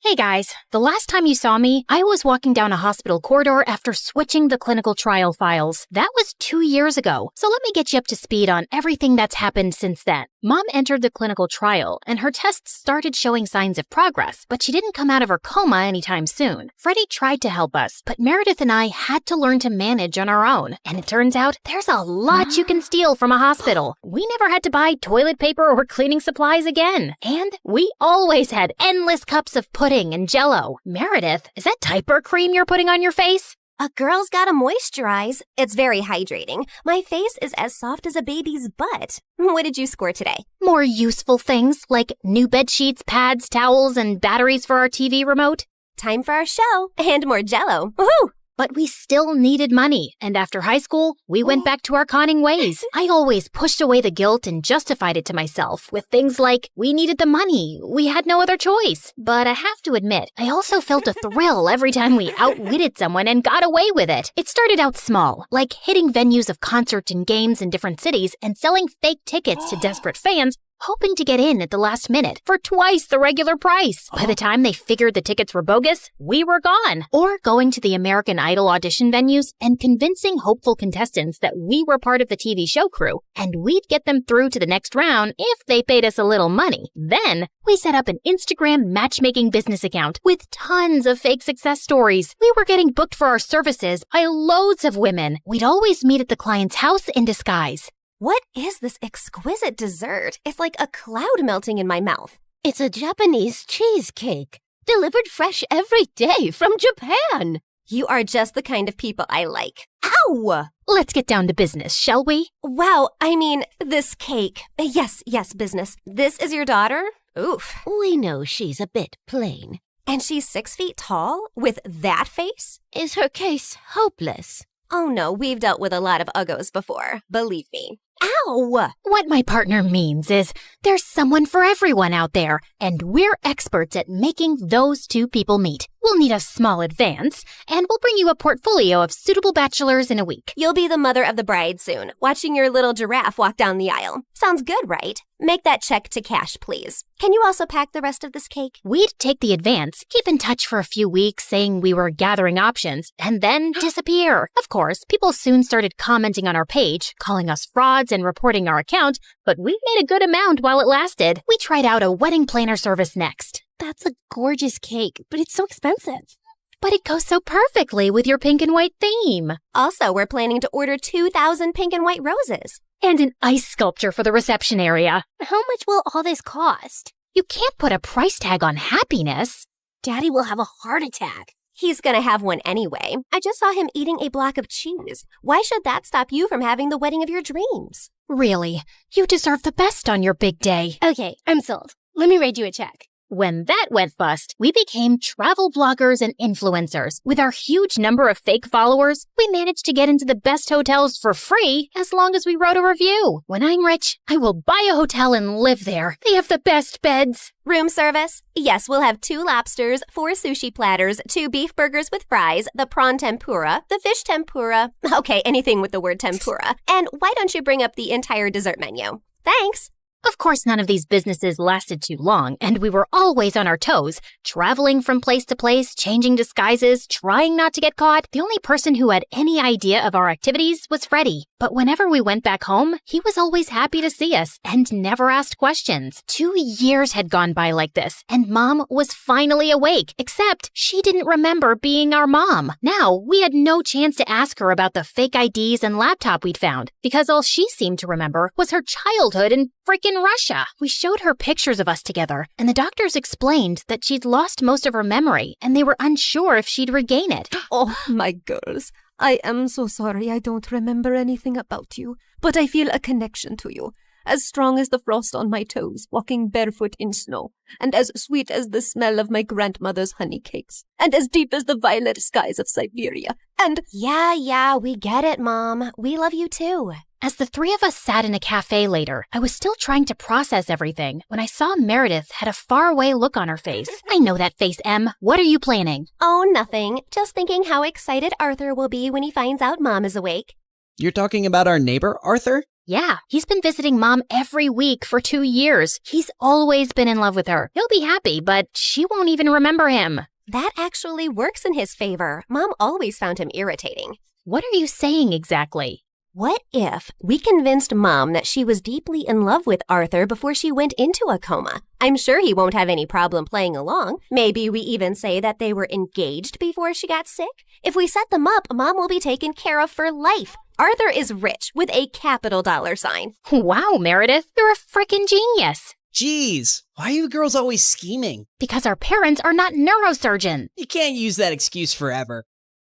Hey guys, the last time you saw me, I was walking down a hospital corridor after switching the clinical trial files. That was 2 years ago, so let me get you up to speed on everything that's happened since then. Mom entered the clinical trial, and her tests started showing signs of progress, but she didn't come out of her coma anytime soon. Freddie tried to help us, but Meredith and I had to learn to manage on our own. And it turns out, there's a lot you can steal from a hospital. We never had to buy toilet paper or cleaning supplies again. And we always had endless cups of pudding and Jell-O. Meredith, is that diaper cream you're putting on your face? A girl's gotta moisturize. It's very hydrating. My face is as soft as a baby's butt. What did you score today? More useful things like new bed sheets, pads, towels, and batteries for our TV remote. Time for our show and more Jell-O. Woohoo! But we still needed money, and after high school, we went back to our conning ways. I always pushed away the guilt and justified it to myself with things like, we needed the money, we had no other choice. But I have to admit, I also felt a thrill every time we outwitted someone and got away with it. It started out small, like hitting venues of concerts and games in different cities and selling fake tickets to desperate fans, hoping to get in at the last minute for twice the regular price. By the time they figured the tickets were bogus, we were gone. Or going to the American Idol audition venues and convincing hopeful contestants that we were part of the TV show crew, and we'd get them through to the next round if they paid us a little money. Then, we set up an Instagram matchmaking business account with tons of fake success stories. We were getting booked for our services by loads of women. We'd always meet at the client's house in disguise. What is this exquisite dessert? It's like a cloud melting in my mouth. It's a Japanese cheesecake, delivered fresh every day from Japan. You are just the kind of people I like. Ow! Let's get down to business, shall we? Wow, I mean, this cake. Yes, business. This is your daughter? Oof. We know she's a bit plain. And she's 6 feet tall? With that face? Is her case hopeless? Oh no, we've dealt with a lot of uggos before. Believe me. Ow! What my partner means is there's someone for everyone out there, and we're experts at making those two people meet. We'll need a small advance, and we'll bring you a portfolio of suitable bachelors in a week. You'll be the mother of the bride soon, watching your little giraffe walk down the aisle. Sounds good, right? Make that check to cash, please. Can you also pack the rest of this cake? We'd take the advance, keep in touch for a few weeks saying we were gathering options, and then disappear. Of course, people soon started commenting on our page, calling us frauds and reporting our account, but we made a good amount while it lasted. We tried out a wedding planner service next. That's a gorgeous cake, but it's so expensive. But it goes so perfectly with your pink and white theme. Also, we're planning to order 2,000 pink and white roses. And an ice sculpture for the reception area. How much will all this cost? You can't put a price tag on happiness. Daddy will have a heart attack. He's gonna have one anyway. I just saw him eating a block of cheese. Why should that stop you from having the wedding of your dreams? Really, you deserve the best on your big day. Okay, I'm sold. Let me write you a check. When that went bust, we became travel bloggers and influencers. With our huge number of fake followers, we managed to get into the best hotels for free as long as we wrote a review. When I'm rich, I will buy a hotel and live there. They have the best beds. Room service? Yes, we'll have 2 lobsters, 4 sushi platters, 2 beef burgers with fries, the prawn tempura, the fish tempura. Okay, anything with the word tempura. And why don't you bring up the entire dessert menu? Thanks. Of course, none of these businesses lasted too long, and we were always on our toes, traveling from place to place, changing disguises, trying not to get caught. The only person who had any idea of our activities was Freddie. But whenever we went back home, he was always happy to see us and never asked questions. 2 years had gone by like this, and Mom was finally awake, except she didn't remember being our mom. Now, we had no chance to ask her about the fake IDs and laptop we'd found, because all she seemed to remember was her childhood in frickin' Russia. We showed her pictures of us together, and the doctors explained that she'd lost most of her memory, and they were unsure if she'd regain it. Oh, my girls. I am so sorry I don't remember anything about you, but I feel a connection to you, as strong as the frost on my toes, walking barefoot in snow, and as sweet as the smell of my grandmother's honey cakes, and as deep as the violet skies of Siberia, and— Yeah, we get it, Mom. We love you too. As the three of us sat in a cafe later, I was still trying to process everything when I saw Meredith had a faraway look on her face. I know that face, Em. What are you planning? Oh, nothing. Just thinking how excited Arthur will be when he finds out Mom is awake. You're talking about our neighbor, Arthur? Yeah, he's been visiting Mom every week for 2 years. He's always been in love with her. He'll be happy, but she won't even remember him. That actually works in his favor. Mom always found him irritating. What are you saying exactly? What if we convinced Mom that she was deeply in love with Arthur before she went into a coma? I'm sure he won't have any problem playing along. Maybe we even say that they were engaged before she got sick. If we set them up, Mom will be taken care of for life. Arthur is rich with a capital dollar sign. Wow, Meredith, you're a frickin' genius. Jeez, why are you girls always scheming? Because our parents are not neurosurgeons. You can't use that excuse forever.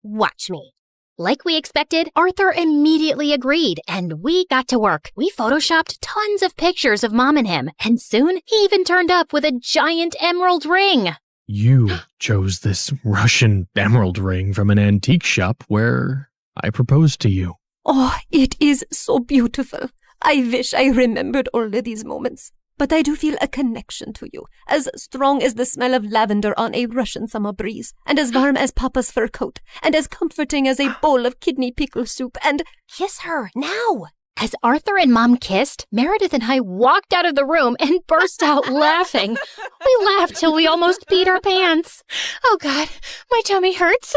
Watch me. Like we expected, Arthur immediately agreed, and we got to work. We photoshopped tons of pictures of Mom and him, and soon he even turned up with a giant emerald ring. You chose this Russian emerald ring from an antique shop where I proposed to you. Oh, it is so beautiful. I wish I remembered all of these moments. But I do feel a connection to you, as strong as the smell of lavender on a Russian summer breeze, and as warm as Papa's fur coat, and as comforting as a bowl of kidney pickle soup, and— Kiss her, now! As Arthur and Mom kissed, Meredith and I walked out of the room and burst out laughing. We laughed till we almost peed our pants. Oh God, my tummy hurts.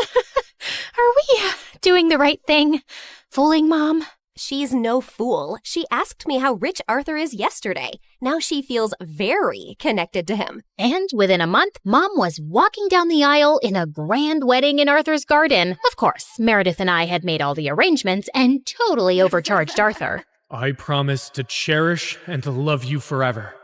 Are we doing the right thing? Fooling Mom? She's no fool. She asked me how rich Arthur is yesterday. Now she feels very connected to him. And within a month, Mom was walking down the aisle in a grand wedding in Arthur's garden. Of course, Meredith and I had made all the arrangements and totally overcharged Arthur. I promise to cherish and to love you forever,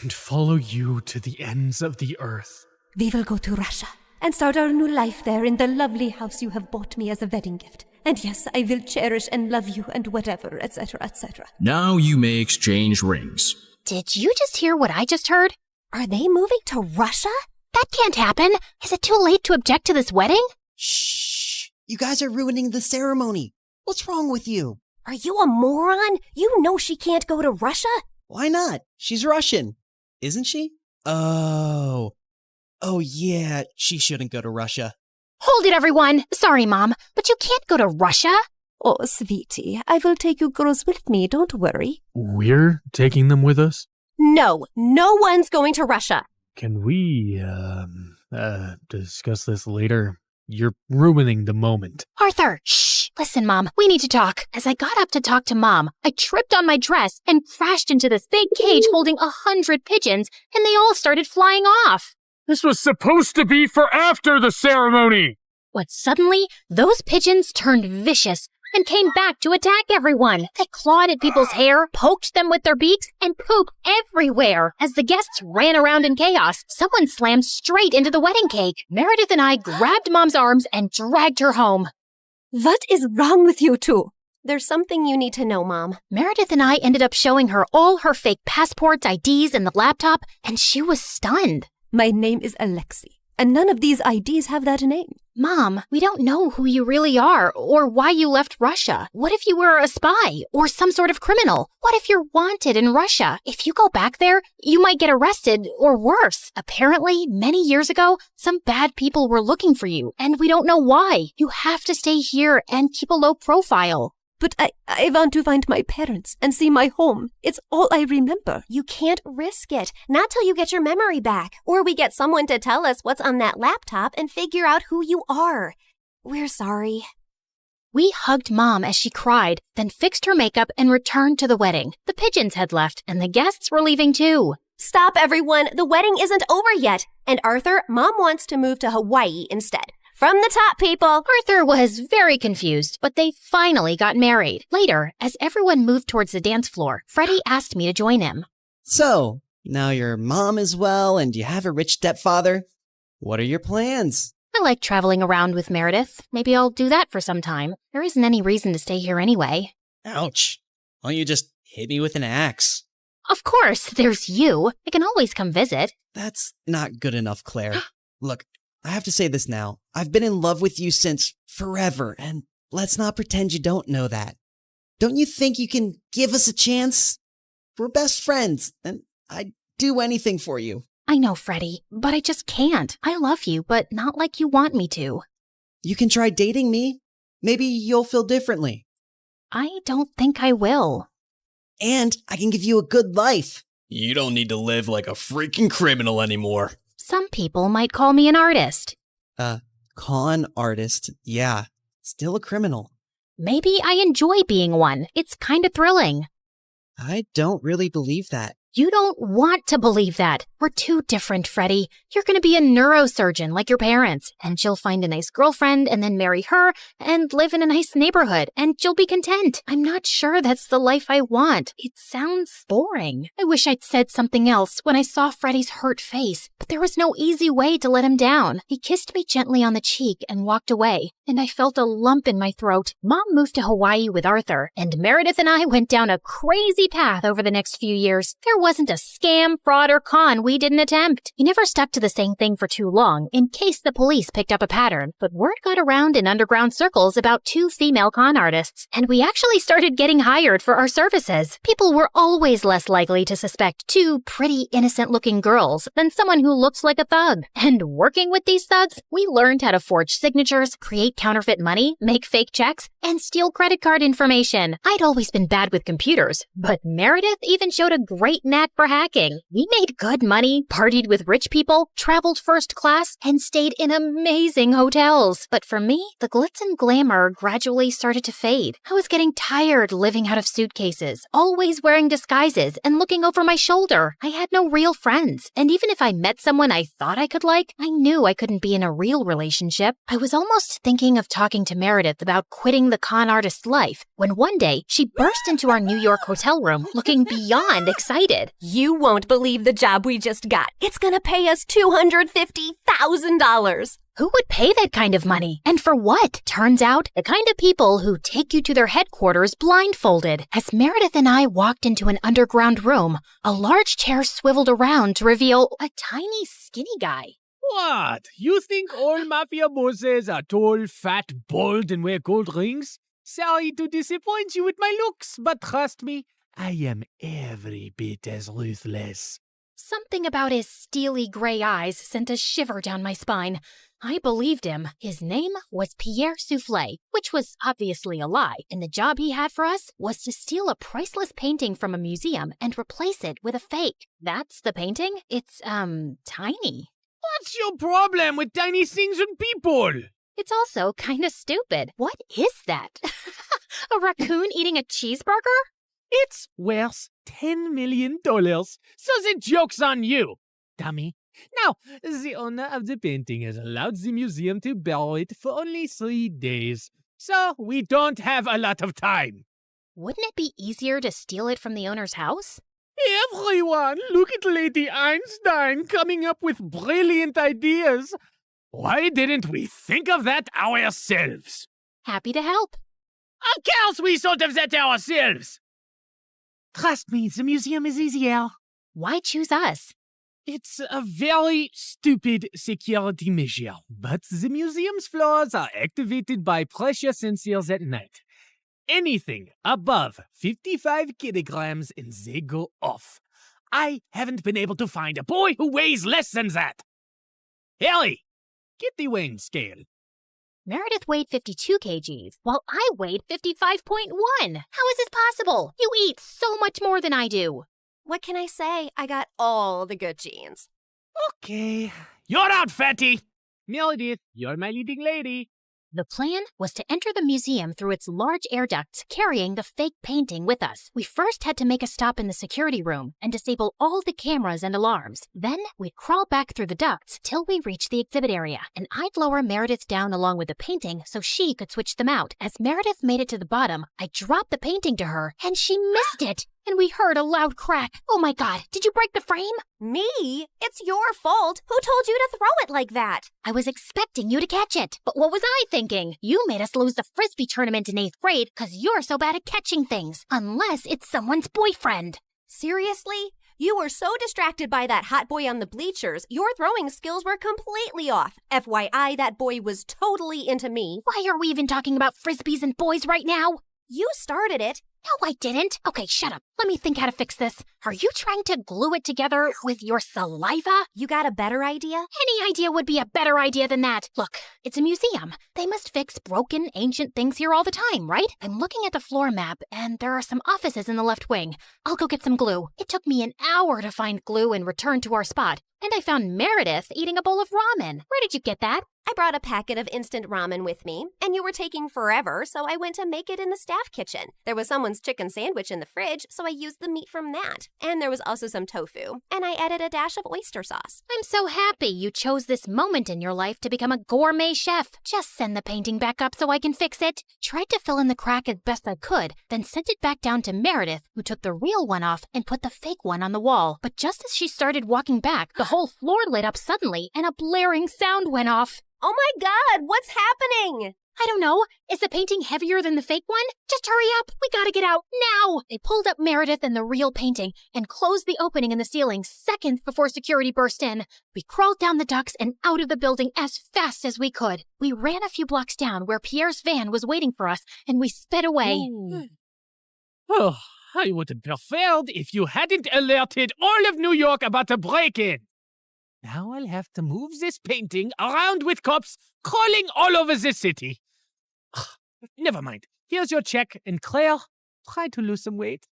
and follow you to the ends of the earth. We will go to Russia and start our new life there in the lovely house you have bought me as a wedding gift. And yes, I will cherish and love you and whatever, etc., etc. Now you may exchange rings. Did you just hear what I just heard? Are they moving to Russia? That can't happen. Is it too late to object to this wedding? Shh! You guys are ruining the ceremony. What's wrong with you? Are you a moron? You know she can't go to Russia? Why not? She's Russian. Isn't she? Oh, yeah, she shouldn't go to Russia. Hold it, everyone. Sorry, Mom, but you can't go to Russia. Oh, sweetie, I will take you girls with me, don't worry. We're taking them with us? No one's going to Russia. Can we, discuss this later? You're ruining the moment. Arthur, shh! Listen, Mom, we need to talk. As I got up to talk to Mom, I tripped on my dress and crashed into this big cage holding 100 pigeons, and they all started flying off. This was supposed to be for after the ceremony! But suddenly, those pigeons turned vicious and came back to attack everyone. They clawed at people's hair, poked them with their beaks, and pooped everywhere. As the guests ran around in chaos, someone slammed straight into the wedding cake. Meredith and I grabbed Mom's arms and dragged her home. What is wrong with you two? There's something you need to know, Mom. Meredith and I ended up showing her all her fake passports, IDs, and the laptop, and she was stunned. My name is Alexei, and none of these IDs have that name. Mom, we don't know who you really are or why you left Russia. What if you were a spy or some sort of criminal? What if you're wanted in Russia? If you go back there, you might get arrested or worse. Apparently, many years ago, some bad people were looking for you, and we don't know why. You have to stay here and keep a low profile. But I want to find my parents and see my home. It's all I remember. You can't risk it. Not till you get your memory back, or we get someone to tell us what's on that laptop and figure out who you are. We're sorry. We hugged Mom as she cried, then fixed her makeup and returned to the wedding. The pigeons had left, and the guests were leaving too. Stop, everyone. The wedding isn't over yet. And Arthur, Mom wants to move to Hawaii instead. From the top, people. Arthur was very confused, but they finally got married. Later, as everyone moved towards the dance floor, Freddie asked me to join him. So, now your mom is well and you have a rich stepfather. What are your plans? I like traveling around with Meredith. Maybe I'll do that for some time. There isn't any reason to stay here anyway. Ouch. Why don't you just hit me with an axe? Of course, there's you. I can always come visit. That's not good enough, Claire. Look, I have to say this now. I've been in love with you since forever, and let's not pretend you don't know that. Don't you think you can give us a chance? We're best friends, and I'd do anything for you. I know, Freddie, but I just can't. I love you, but not like you want me to. You can try dating me. Maybe you'll feel differently. I don't think I will. And I can give you a good life. You don't need to live like a freaking criminal anymore. Some people might call me an artist. Con artist, yeah. Still a criminal. Maybe I enjoy being one. It's kind of thrilling. I don't really believe that. You don't want to believe that. We're too different, Freddie. You're going to be a neurosurgeon like your parents, and you'll find a nice girlfriend and then marry her and live in a nice neighborhood, and you'll be content. I'm not sure that's the life I want. It sounds boring. I wish I'd said something else when I saw Freddie's hurt face, but there was no easy way to let him down. He kissed me gently on the cheek and walked away, and I felt a lump in my throat. Mom moved to Hawaii with Arthur, and Meredith and I went down a crazy path over the next few years. There wasn't a scam, fraud, or con we didn't attempt. We never stuck to the same thing for too long, in case the police picked up a pattern, but word got around in underground circles about 2 female con artists, and we actually started getting hired for our services. People were always less likely to suspect 2 pretty, innocent-looking girls than someone who looks like a thug. And working with these thugs, we learned how to forge signatures, create counterfeit money, make fake checks, and steal credit card information. I'd always been bad with computers, but Meredith even showed a great knack for hacking. We made good money, partied with rich people, traveled first class, and stayed in amazing hotels. But for me, the glitz and glamour gradually started to fade. I was getting tired living out of suitcases, always wearing disguises and looking over my shoulder. I had no real friends, and even if I met someone I thought I could like, I knew I couldn't be in a real relationship. I was almost thinking of talking to Meredith about quitting the con artist life when one day she burst into our New York hotel room looking beyond excited. You won't believe the job we just got. It's gonna pay us $250,000. Who would pay that kind of money? And for what? Turns out, the kind of people who take you to their headquarters blindfolded. As Meredith and I walked into an underground room, a large chair swiveled around to reveal a tiny, skinny guy. What? You think all mafia bosses are tall, fat, bald, and wear gold rings? Sorry to disappoint you with my looks, but trust me, I am every bit as ruthless. Something about his steely gray eyes sent a shiver down my spine. I believed him. His name was Pierre Soufflé, which was obviously a lie, and the job he had for us was to steal a priceless painting from a museum and replace it with a fake. That's the painting? It's, tiny. What's your problem with tiny things and people? It's also kinda stupid. What is that? A raccoon eating a cheeseburger? It's worth $10 million, so the joke's on you, dummy. Now, the owner of the painting has allowed the museum to borrow it for only 3 days, so we don't have a lot of time. Wouldn't it be easier to steal it from the owner's house? Everyone, look at Lady Einstein coming up with brilliant ideas. Why didn't we think of that ourselves? Happy to help. Of course we thought of that ourselves. Trust me, the museum is easier. Why choose us? It's a very stupid security measure, but the museum's floors are activated by pressure sensors at night. Anything above 55 kilograms and they go off. I haven't been able to find a boy who weighs less than that. Harry, get the weighing scale. Meredith weighed 52 kgs, while I weighed 55.1. How is this possible? You eat so much more than I do. What can I say? I got all the good genes. Okay. You're out, fatty! Meredith, you're my leading lady. The plan was to enter the museum through its large air ducts, carrying the fake painting with us. We first had to make a stop in the security room and disable all the cameras and alarms. Then we'd crawl back through the ducts till we reached the exhibit area, and I'd lower Meredith down along with the painting so she could switch them out. As Meredith made it to the bottom, I dropped the painting to her, and she missed it. And we heard a loud crack. Oh my God, did you break the frame? Me? It's your fault. Who told you to throw it like that? I was expecting you to catch it. But what was I thinking? You made us lose the Frisbee tournament in 8th grade because you're so bad at catching things. Unless it's someone's boyfriend. Seriously? You were so distracted by that hot boy on the bleachers, your throwing skills were completely off. FYI, that boy was totally into me. Why are we even talking about Frisbees and boys right now? You started it. No, I didn't. Okay, shut up. Let me think how to fix this. Are you trying to glue it together with your saliva? You got a better idea? Any idea would be a better idea than that. Look, it's a museum. They must fix broken, ancient things here all the time, right? I'm looking at the floor map, and there are some offices in the left wing. I'll go get some glue. It took me an hour to find glue and return to our spot. And I found Meredith eating a bowl of ramen. Where did you get that? I brought a packet of instant ramen with me, and you were taking forever, so I went to make it in the staff kitchen. There was someone's chicken sandwich in the fridge, so I used the meat from that. And there was also some tofu, and I added a dash of oyster sauce. I'm so happy you chose this moment in your life to become a gourmet chef. Just send the painting back up so I can fix it. Tried to fill in the crack as best I could, then sent it back down to Meredith, who took the real one off and put the fake one on the wall. But just as she started walking back, the whole floor lit up suddenly, and a blaring sound went off. Oh my God, what's happening? I don't know. Is the painting heavier than the fake one? Just hurry up. We gotta get out now. They pulled up Meredith and the real painting and closed the opening in the ceiling seconds before security burst in. We crawled down the ducts and out of the building as fast as we could. We ran a few blocks down where Pierre's van was waiting for us, and we sped away. Oh, I would have preferred if you hadn't alerted all of New York about the break-in. Now I'll have to move this painting around with cops crawling all over the city. Never mind. Here's your check, and Claire, try to lose some weight.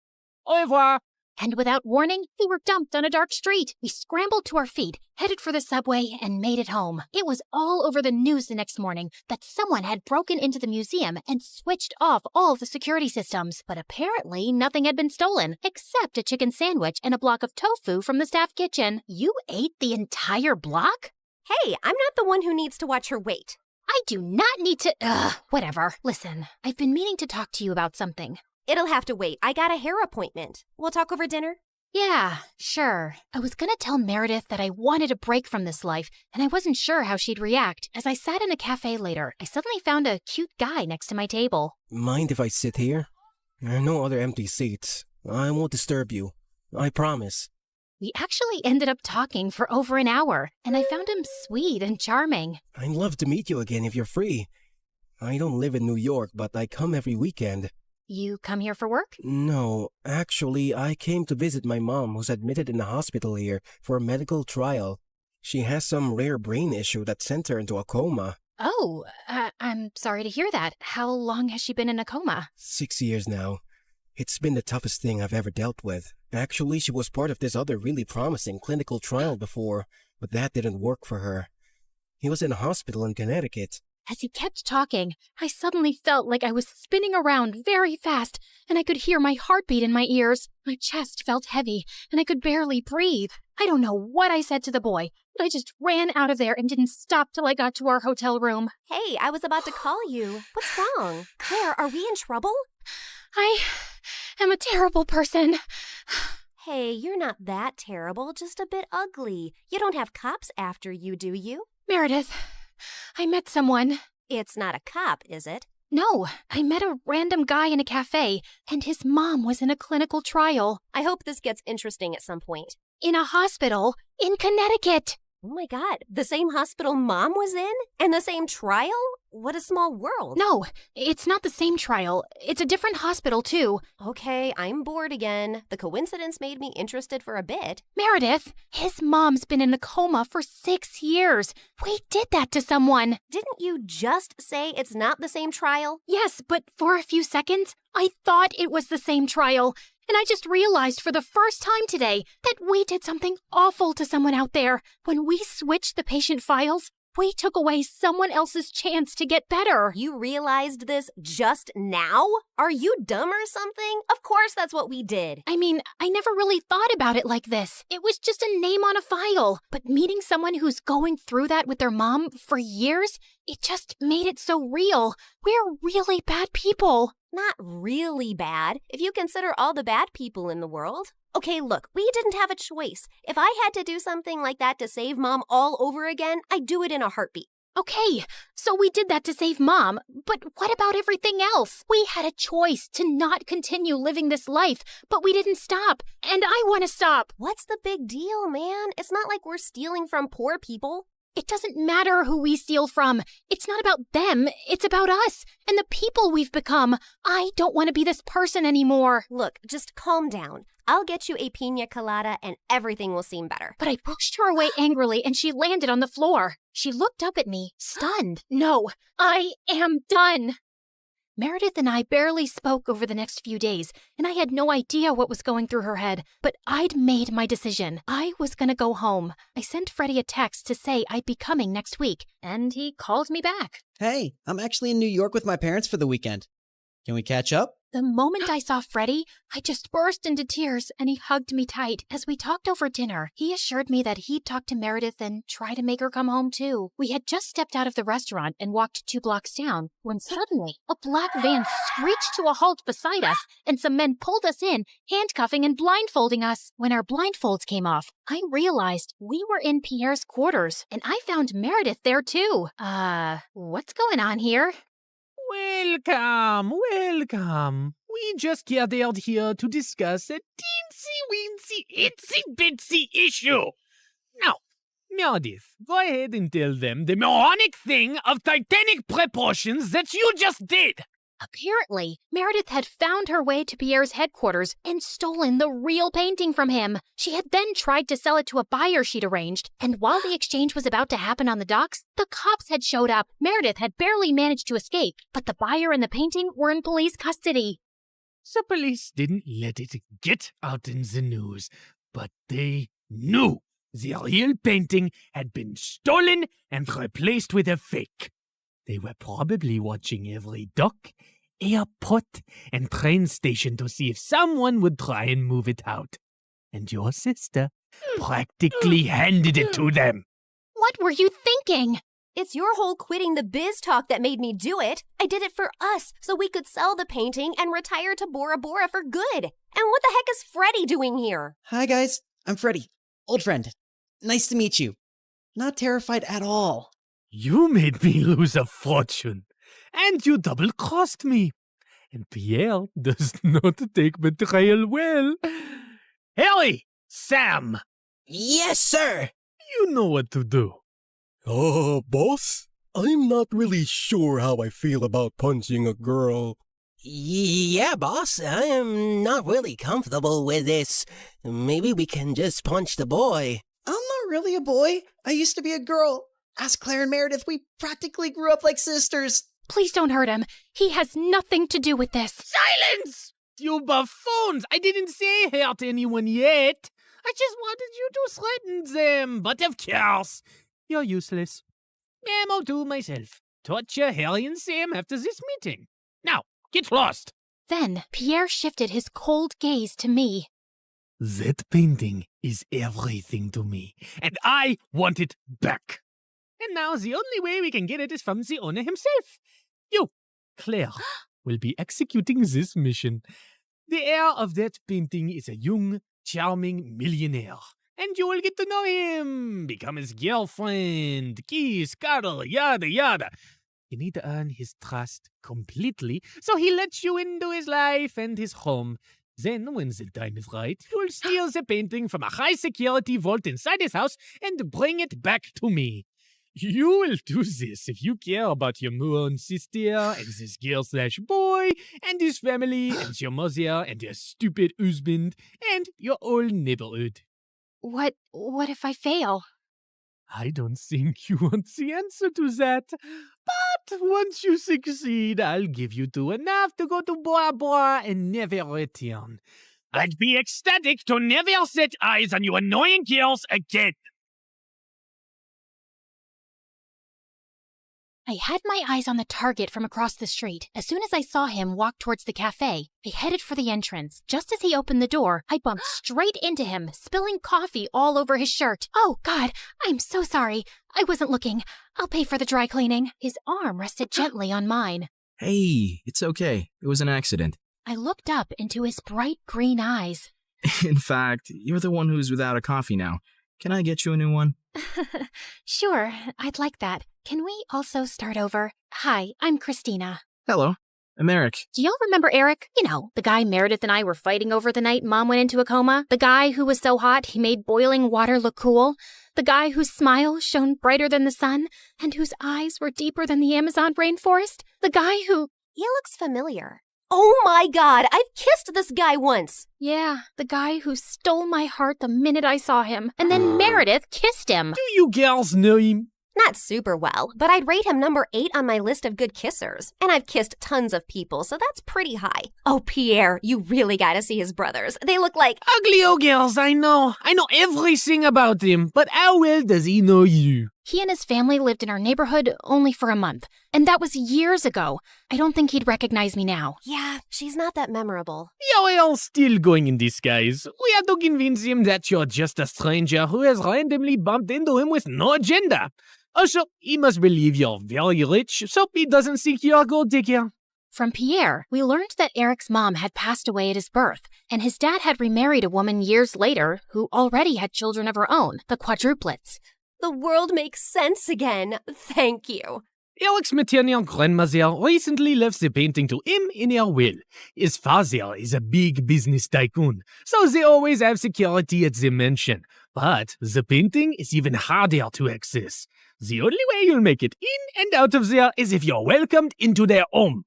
Au revoir. And without warning, we were dumped on a dark street. We scrambled to our feet, headed for the subway, and made it home. It was all over the news the next morning that someone had broken into the museum and switched off all of the security systems. But apparently, nothing had been stolen, except a chicken sandwich and a block of tofu from the staff kitchen. You ate the entire block? Hey, I'm not the one who needs to watch her weight. I do not need to... whatever. Listen, I've been meaning to talk to you about something. It'll have to wait. I got a hair appointment. We'll talk over dinner? Yeah, sure. I was gonna tell Meredith that I wanted a break from this life, and I wasn't sure how she'd react. As I sat in a cafe later, I suddenly found a cute guy next to my table. Mind if I sit here? There are no other empty seats. I won't disturb you. I promise. We actually ended up talking for over an hour, and I found him sweet and charming. I'd love to meet you again if you're free. I don't live in New York, but I come every weekend. You come here for work? No, actually, I came to visit my mom who's admitted in the hospital here for a medical trial. She has some rare brain issue that sent her into a coma. Oh, I'm sorry to hear that. How long has she been in a coma? 6 years now. It's been the toughest thing I've ever dealt with. Actually, she was part of this other really promising clinical trial before, but that didn't work for her. He was in a hospital in Connecticut. As he kept talking, I suddenly felt like I was spinning around very fast, and I could hear my heartbeat in my ears. My chest felt heavy, and I could barely breathe. I don't know what I said to the boy, but I just ran out of there and didn't stop till I got to our hotel room. Hey, I was about to call you. What's wrong? Claire, are we in trouble? I am a terrible person. Hey, you're not that terrible, just a bit ugly. You don't have cops after you, do you? Meredith, I met someone. It's not a cop, is it? No, I met a random guy in a cafe, and his mom was in a clinical trial. I hope this gets interesting at some point. In a hospital in Connecticut. Oh my God, the same hospital Mom was in? And the same trial? what a small world. No, it's not the same trial. It's a different hospital, too. Okay, I'm bored again. The coincidence made me interested for a bit. Meredith, his mom's been in a coma for 6 years. We did that to someone. Didn't you just say it's not the same trial? Yes, but for a few seconds, I thought it was the same trial. And I just realized for the first time today that we did something awful to someone out there. When we switched the patient files, we took away someone else's chance to get better. You realized this just now? Are you dumb or something? Of course that's what we did. I mean, I never really thought about it like this. It was just a name on a file. But meeting someone who's going through that with their mom for years, it just made it so real. We're really bad people. Not really bad, if you consider all the bad people in the world. Okay, look, we didn't have a choice. If I had to do something like that to save Mom all over again, I'd do it in a heartbeat. Okay, so we did that to save Mom, but what about everything else? We had a choice to not continue living this life, but we didn't stop, and I want to stop. What's the big deal, man? It's not like we're stealing from poor people. It doesn't matter who we steal from. It's not about them. It's about us and the people we've become. I don't want to be this person anymore. Look, just calm down. I'll get you a pina colada and everything will seem better. But I pushed her away angrily and she landed on the floor. She looked up at me, stunned. No, I am done. Meredith and I barely spoke over the next few days, and I had no idea what was going through her head. But I'd made my decision. I was gonna go home. I sent Freddie a text to say I'd be coming next week, and he called me back. Hey, I'm actually in New York with my parents for the weekend. Can we catch up? The moment I saw Freddie, I just burst into tears and he hugged me tight. As we talked over dinner, he assured me that he'd talk to Meredith and try to make her come home too. We had just stepped out of the restaurant and walked 2 blocks down when suddenly a black van screeched to a halt beside us and some men pulled us in, handcuffing and blindfolding us. When our blindfolds came off, I realized we were in Pierre's quarters and I found Meredith there too. What's going on here? Welcome. We just gathered here to discuss a teensy-weensy, itsy-bitsy issue. Now, Meredith, go ahead and tell them the moronic thing of titanic proportions that you just did. Apparently, Meredith had found her way to Pierre's headquarters and stolen the real painting from him. She had then tried to sell it to a buyer she'd arranged, and while the exchange was about to happen on the docks, the cops had showed up. Meredith had barely managed to escape, but the buyer and the painting were in police custody. The police didn't let it get out in the news, but they knew the real painting had been stolen and replaced with a fake. They were probably watching every dock, airport, and train station to see if someone would try and move it out. And your sister practically handed it to them. What were you thinking? It's your whole quitting the biz talk that made me do it. I did it for us, so we could sell the painting and retire to Bora Bora for good. And what the heck is Freddie doing here? Hi guys, I'm Freddie, old friend. Nice to meet you. Not terrified at all. You made me lose a fortune, and you double-crossed me. And Pierre does not take betrayal well. Harry! Sam! Yes, sir! You know what to do. Boss? I'm not really sure how I feel about punching a girl. Yeah, boss, I am not really comfortable with this. Maybe we can just punch the boy. I'm not really a boy. I used to be a girl. Ask Claire and Meredith, we practically grew up like sisters. Please don't hurt him. He has nothing to do with this. Silence! You buffoons! I didn't say hurt anyone yet. I just wanted you to threaten them. But of course, you're useless. I'll do myself. Torture Harry and Sam after this meeting. Now, get lost. Then Pierre shifted his cold gaze to me. That painting is everything to me, and I want it back. And now the only way we can get it is from the owner himself. You, Claire, will be executing this mission. The heir of that painting is a young, charming millionaire. And you will get to know him, become his girlfriend, kiss, cuddle, yada, yada. You need to earn his trust completely, so he lets you into his life and his home. Then, when the time is right, you'll steal the painting from a high-security vault inside his house and bring it back to me. You will do this if you care about your own sister and this girl/boy and his family and your mother and their stupid husband and your whole neighborhood. What if I fail? I don't think you want the answer to that. But once you succeed, I'll give you two enough to go to Bora Bora and never return. I'd be ecstatic to never set eyes on you annoying girls again. I had my eyes on the target from across the street. As soon as I saw him walk towards the cafe, I headed for the entrance. Just as he opened the door, I bumped straight into him, spilling coffee all over his shirt. Oh, God, I'm so sorry. I wasn't looking. I'll pay for the dry cleaning. His arm rested gently on mine. Hey, it's okay. It was an accident. I looked up into his bright green eyes. In fact, you're the one who's without a coffee now. Can I get you a new one? Sure, I'd like that. Can we also start over? Hi, I'm Christina. Hello, I'm Eric. Do y'all remember Eric? You know, the guy Meredith and I were fighting over the night Mom went into a coma? The guy who was so hot he made boiling water look cool? The guy whose smile shone brighter than the sun and whose eyes were deeper than the Amazon rainforest? The guy who... He looks familiar. Oh my God, I've kissed this guy once. Yeah, the guy who stole my heart the minute I saw him. And then Meredith kissed him. Do you girls know him? Not super well, but I'd rate him number 8 on my list of good kissers. And I've kissed tons of people, so that's pretty high. Oh, Pierre, you really gotta see his brothers. They look like... Ugly old girls, I know. I know everything about him, but how well does he know you? He and his family lived in our neighborhood only for a month, and that was years ago. I don't think he'd recognize me now. Yeah, she's not that memorable. You're all still going in disguise. We have to convince him that you're just a stranger who has randomly bumped into him with no agenda. Also, he must believe you're very rich, so he doesn't think you're a gold digger. From Pierre, we learned that Eric's mom had passed away at his birth, and his dad had remarried a woman years later who already had children of her own, the quadruplets. The world makes sense again. Thank you. Eric's maternal grandmother recently left the painting to him in her will. His father is a big business tycoon, so they always have security at the mansion. But the painting is even harder to access. The only way you'll make it in and out of there is if you're welcomed into their home.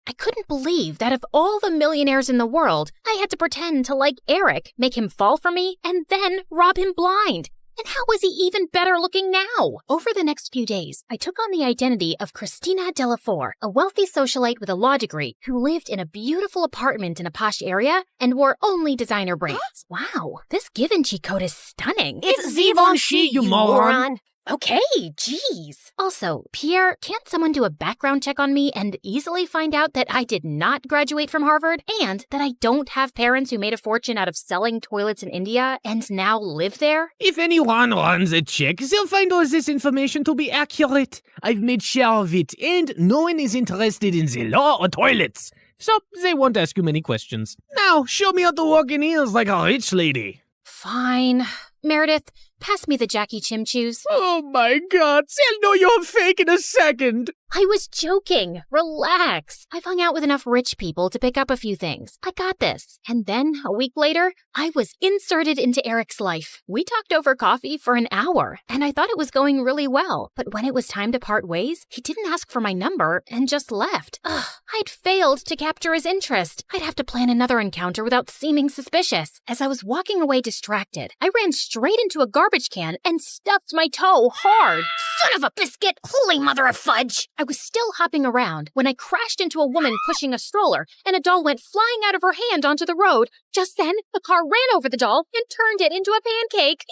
I couldn't believe that of all the millionaires in the world, I had to pretend to like Eric, make him fall for me, and then rob him blind. And how was he even better looking now? Over the next few days, I took on the identity of Christina Delafour, a wealthy socialite with a law degree who lived in a beautiful apartment in a posh area and wore only designer brands. Wow, this Givenchy coat is stunning. It's Givenchy, you moron. Okay, geez. Also, Pierre, can't someone do a background check on me and easily find out that I did not graduate from Harvard and that I don't have parents who made a fortune out of selling toilets in India and now live there? If anyone runs a check, they'll find all this information to be accurate. I've made sure of it, and no one is interested in the law or toilets. So they won't ask you many questions. Now, show me how to walk in heels like a rich lady. Fine. Meredith, pass me the Jackie Chimchus. Oh my God, they'll know you're fake in a second. I was joking. Relax. I've hung out with enough rich people to pick up a few things. I got this. And then, a week later, I was inserted into Eric's life. We talked over coffee for an hour, and I thought it was going really well. But when it was time to part ways, he didn't ask for my number and just left. Ugh, I'd failed to capture his interest. I'd have to plan another encounter without seeming suspicious. As I was walking away distracted, I ran straight into a garbage can and stuffed my toe hard. Son of a biscuit! Holy mother of fudge! I was still hopping around when I crashed into a woman pushing a stroller, and a doll went flying out of her hand onto the road. Just then, a car ran over the doll and turned it into a pancake.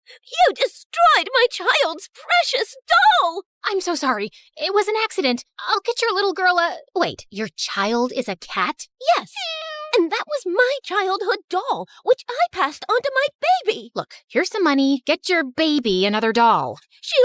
You destroyed my child's precious doll! I'm so sorry. It was an accident. I'll get your little girl a... Wait, your child is a cat? Yes. And that was my childhood doll, which I passed on to my baby. Look, here's some money. Get your baby another doll. She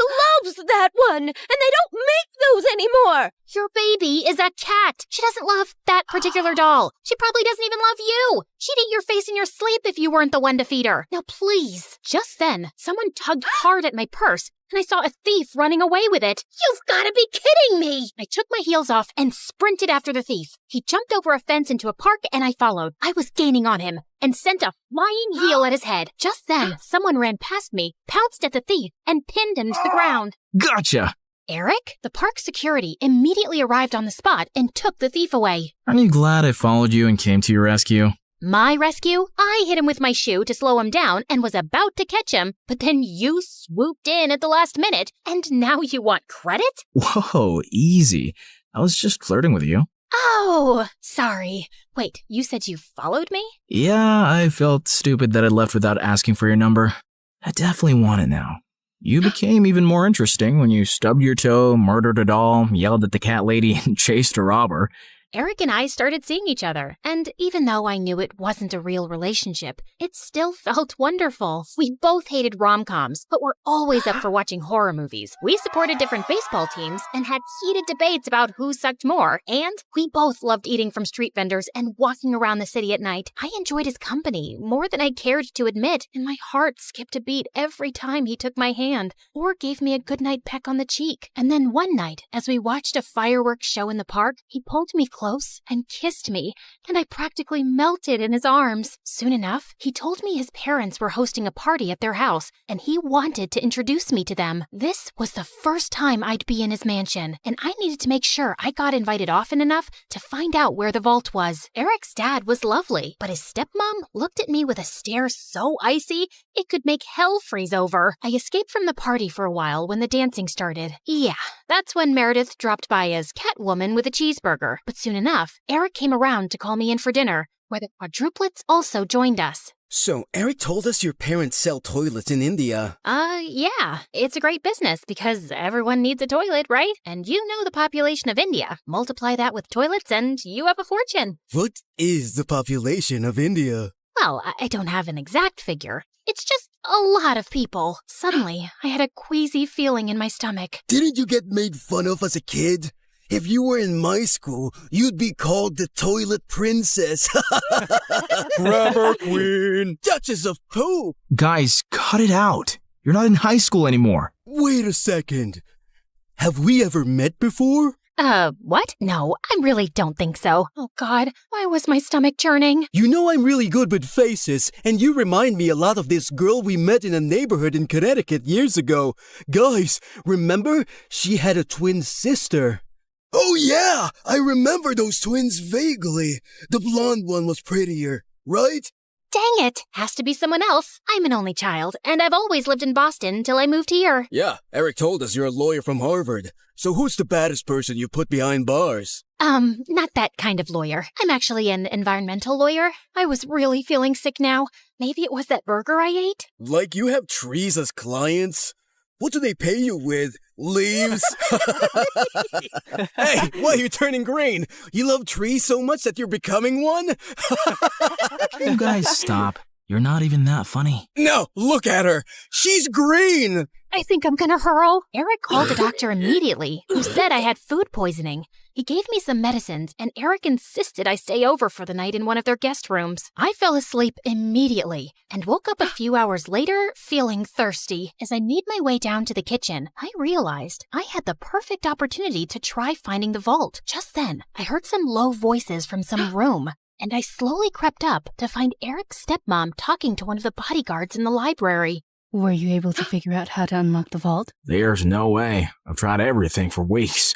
loves that one, and they don't make those anymore. Your baby is a cat. She doesn't love that particular doll. She probably doesn't even love you. She'd eat your face in your sleep if you weren't the one to feed her. Now, please. Just then, someone tugged hard at my purse, and I saw a thief running away with it. You've got to be kidding me! I took my heels off and sprinted after the thief. He jumped over a fence into a park, and I followed. I was gaining on him and sent a flying heel at his head. Just then, someone ran past me, pounced at the thief, and pinned him to the ground. Gotcha! Eric, the park security, immediately arrived on the spot and took the thief away. Aren't you glad I followed you and came to your rescue? My rescue? I hit him with my shoe to slow him down and was about to catch him, but then you swooped in at the last minute, and now you want credit? Whoa, easy. I was just flirting with you. Oh, sorry. Wait, you said you followed me? Yeah, I felt stupid that I left without asking for your number. I definitely want it now. You became even more interesting when you stubbed your toe, murdered a doll, yelled at the cat lady, and chased a robber. Eric and I started seeing each other, and even though I knew it wasn't a real relationship, it still felt wonderful. We both hated rom-coms, but were always up for watching horror movies. We supported different baseball teams and had heated debates about who sucked more, and we both loved eating from street vendors and walking around the city at night. I enjoyed his company more than I cared to admit, and my heart skipped a beat every time he took my hand or gave me a goodnight peck on the cheek. And then one night, as we watched a fireworks show in the park, he pulled me close and kissed me, and I practically melted in his arms. Soon enough, he told me his parents were hosting a party at their house, and he wanted to introduce me to them. This was the first time I'd be in his mansion, and I needed to make sure I got invited often enough to find out where the vault was. Eric's dad was lovely, but his stepmom looked at me with a stare so icy it could make hell freeze over. I escaped from the party for a while when the dancing started. Yeah, that's when Meredith dropped by as Catwoman with a cheeseburger, but soon enough, Eric came around to call me in for dinner, where the quadruplets also joined us. So, Eric told us your parents sell toilets in India. Yeah. It's a great business because everyone needs a toilet, right? And you know the population of India. Multiply that with toilets and you have a fortune. What is the population of India? Well, I don't have an exact figure. It's just a lot of people. Suddenly, I had a queasy feeling in my stomach. Didn't you get made fun of as a kid? If you were in my school, you'd be called the Toilet Princess. Grabber Queen. Duchess of Poop. Guys, cut it out. You're not in high school anymore. Wait a second. Have we ever met before? What? No, I really don't think so. Oh God, why was my stomach churning? You know I'm really good with faces, and you remind me a lot of this girl we met in a neighborhood in Connecticut years ago. Guys, remember? She had a twin sister. Oh yeah, I remember those twins vaguely. The blonde one was prettier, right? Dang it! Has to be someone else. I'm an only child, and I've always lived in Boston until I moved here. Yeah, Eric told us you're a lawyer from Harvard. So who's the baddest person you put behind bars? Not that kind of lawyer. I'm actually an environmental lawyer. I was really feeling sick now. Maybe it was that burger I ate? Like you have trees as clients? What do they pay you with? Leaves? Hey, why are you turning green? You love trees so much that you're becoming one? You guys stop. You're not even that funny. No, look at her. She's green. I think I'm gonna hurl. Eric called the doctor immediately, who said I had food poisoning. He gave me some medicines, and Eric insisted I stay over for the night in one of their guest rooms. I fell asleep immediately and woke up a few hours later feeling thirsty. As I made my way down to the kitchen, I realized I had the perfect opportunity to try finding the vault. Just then, I heard some low voices from some room, and I slowly crept up to find Eric's stepmom talking to one of the bodyguards in the library. Were you able to figure out how to unlock the vault? There's no way. I've tried everything for weeks.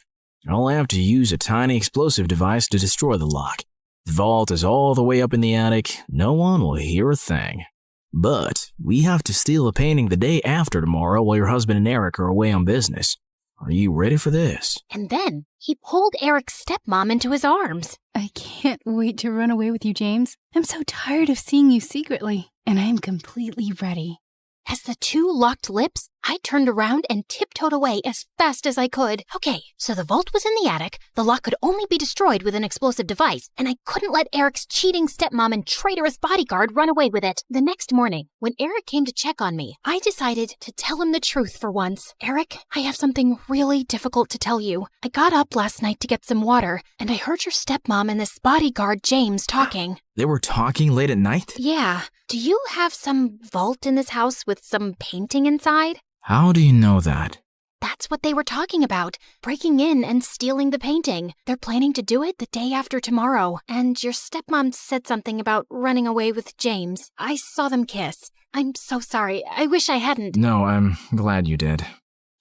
I'll have to use a tiny explosive device to destroy the lock. The vault is all the way up in the attic. No one will hear a thing. But we have to steal a painting the day after tomorrow while your husband and Eric are away on business. Are you ready for this? And then he pulled Eric's stepmom into his arms. I can't wait to run away with you, James. I'm so tired of seeing you secretly, and I am completely ready. As the two locked lips, I turned around and tiptoed away as fast as I could. Okay, so the vault was in the attic, the lock could only be destroyed with an explosive device, and I couldn't let Eric's cheating stepmom and traitorous bodyguard run away with it. The next morning, when Eric came to check on me, I decided to tell him the truth for once. Eric, I have something really difficult to tell you. I got up last night to get some water, and I heard your stepmom and this bodyguard James talking. They were talking late at night? Yeah. Do you have some vault in this house with some painting inside? How do you know that? That's what they were talking about. Breaking in and stealing the painting. They're planning to do it the day after tomorrow. And your stepmom said something about running away with James. I saw them kiss. I'm so sorry. I wish I hadn't. No, I'm glad you did.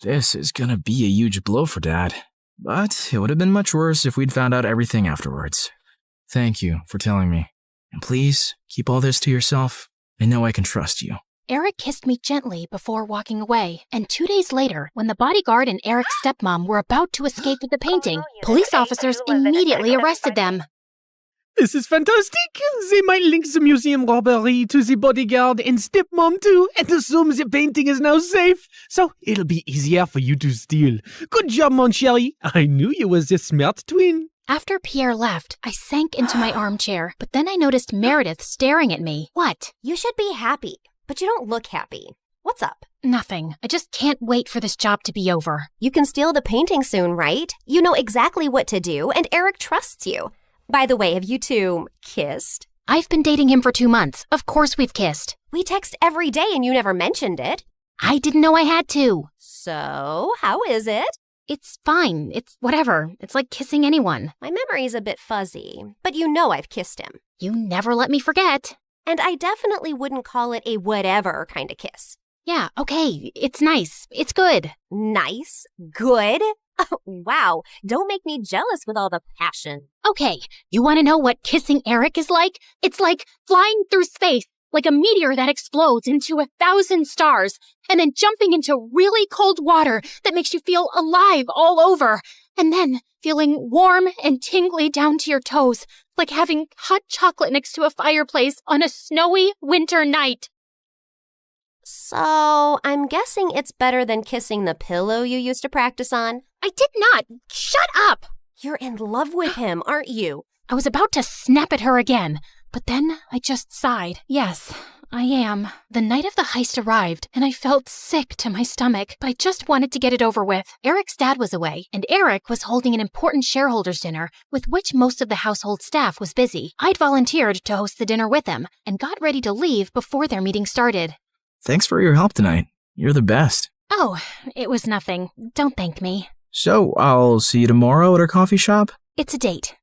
This is gonna be a huge blow for Dad. But it would have been much worse if we'd found out everything afterwards. Thank you for telling me. And please, keep all this to yourself. I know I can trust you. Eric kissed me gently before walking away, and 2 days later, when the bodyguard and Eric's stepmom were about to escape with the painting, police officers immediately arrested them. This is fantastic. They might link the museum robbery to the bodyguard and stepmom too, and assume the painting is now safe. So it'll be easier for you to steal. Good job, mon chéri. I knew you was a smart twin. After Pierre left, I sank into my armchair, but then I noticed Meredith staring at me. What? You should be happy, but you don't look happy. What's up? Nothing. I just can't wait for this job to be over. You can steal the painting soon, right? You know exactly what to do, and Eric trusts you. By the way, have you two kissed? I've been dating him for 2 months. Of course we've kissed. We text every day and you never mentioned it. I didn't know I had to. So, how is it? It's fine. It's whatever. It's like kissing anyone. My memory's a bit fuzzy, but you know I've kissed him. You never let me forget. And I definitely wouldn't call it a whatever kind of kiss. Yeah, okay. It's nice. It's good. Nice? Good? Oh, wow. Don't make me jealous with all the passion. Okay, you want to know what kissing Eric is like? It's like flying through space, like a meteor that explodes into 1,000 stars, and then jumping into really cold water that makes you feel alive all over, and then feeling warm and tingly down to your toes, like having hot chocolate next to a fireplace on a snowy winter night. So, I'm guessing it's better than kissing the pillow you used to practice on? I did not. Shut up. You're in love with him, aren't you? I was about to snap at her again, but then I just sighed. Yes, I am. The night of the heist arrived, and I felt sick to my stomach, but I just wanted to get it over with. Eric's dad was away, and Eric was holding an important shareholders' dinner, with which most of the household staff was busy. I'd volunteered to host the dinner with him, and got ready to leave before their meeting started. Thanks for your help tonight. You're the best. Oh, it was nothing. Don't thank me. So, I'll see you tomorrow at our coffee shop? It's a date.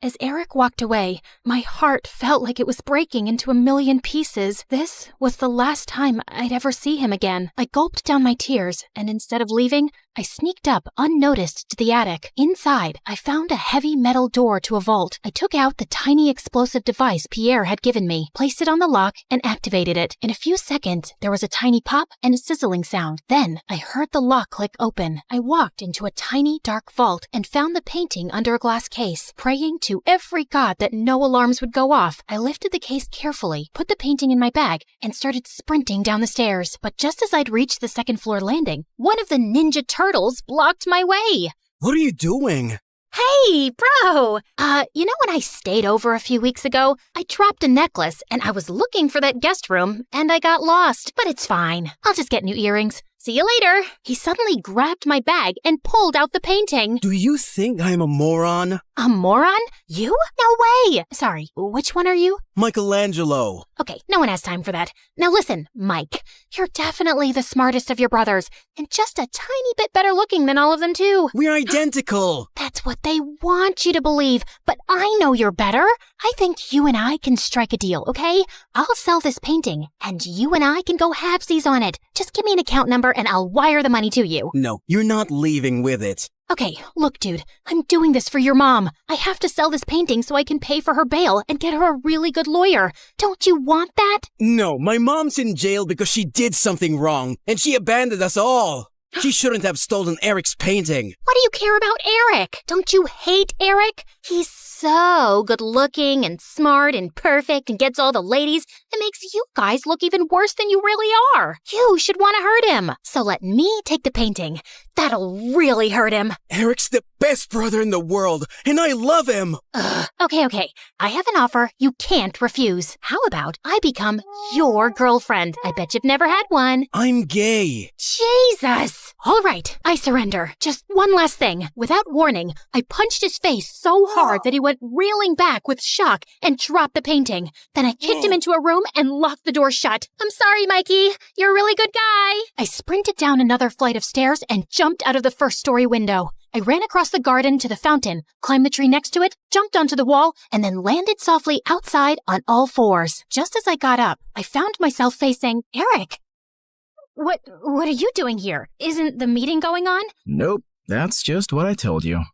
As Eric walked away, my heart felt like it was breaking into 1,000,000 pieces. This was the last time I'd ever see him again. I gulped down my tears, and instead of leaving, I sneaked up unnoticed to the attic. Inside, I found a heavy metal door to a vault. I took out the tiny explosive device Pierre had given me, placed it on the lock, and activated it. In a few seconds, there was a tiny pop and a sizzling sound. Then, I heard the lock click open. I walked into a tiny, dark vault and found the painting under a glass case. Praying to every god that no alarms would go off, I lifted the case carefully, put the painting in my bag, and started sprinting down the stairs. But just as I'd reached the second-floor landing, one of the ninja turtles blocked my way. What are you doing? Hey, bro! You know when I stayed over a few weeks ago? I dropped a necklace, and I was looking for that guest room, and I got lost. But it's fine. I'll just get new earrings. See you later. He suddenly grabbed my bag and pulled out the painting. Do you think I'm a moron? A moron? You? No way! Sorry, which one are you? Michelangelo. Okay, no one has time for that. Now listen, Mike, you're definitely the smartest of your brothers, and just a tiny bit better looking than all of them too. We're identical. That's what they want you to believe, but I know you're better. I think you and I can strike a deal, okay? I'll sell this painting, and you and I can go halvesies on it. Just give me an account number and I'll wire the money to you. No, you're not leaving with it. Okay, look, dude, I'm doing this for your mom. I have to sell this painting so I can pay for her bail and get her a really good lawyer. Don't you want that? No, my mom's in jail because she did something wrong, and she abandoned us all. She shouldn't have stolen Eric's painting. What do you care about Eric? Don't you hate Eric? He's so good looking and smart and perfect and gets all the ladies. It makes you guys look even worse than you really are. You should want to hurt him. So let me take the painting. That'll really hurt him. Eric's the best brother in the world, and I love him. Okay. I have an offer you can't refuse. How about I become your girlfriend? I bet you've never had one. I'm gay. Jesus! All right, I surrender. Just one last thing. Without warning, I punched his face so hard that he went reeling back with shock and dropped the painting. Then I kicked him into a room and locked the door shut. I'm sorry, Mikey. You're a really good guy. I sprinted down another flight of stairs and jumped out of the first-story window. I ran across the garden to the fountain, climbed the tree next to it, jumped onto the wall, and then landed softly outside on all fours. Just as I got up, I found myself facing Eric. What are you doing here? Isn't the meeting going on? Nope, that's just what I told you.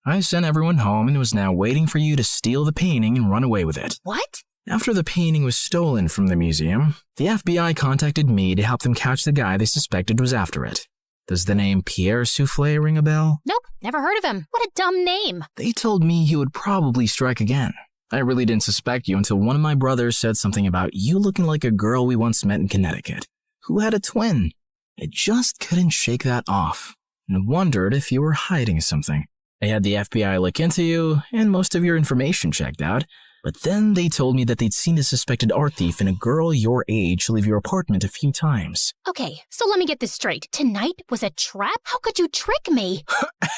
I sent everyone home and was now waiting for you to steal the painting and run away with it. What? After the painting was stolen from the museum, the FBI contacted me to help them catch the guy they suspected was after it. Does the name Pierre Souffle ring a bell? Nope, never heard of him. What a dumb name. They told me he would probably strike again. I really didn't suspect you until one of my brothers said something about you looking like a girl we once met in Connecticut, who had a twin. I just couldn't shake that off, and wondered if you were hiding something. I had the FBI look into you, and most of your information checked out, but then they told me that they'd seen a suspected art thief and a girl your age leave your apartment a few times. Okay, so let me get this straight. Tonight was a trap? How could you trick me?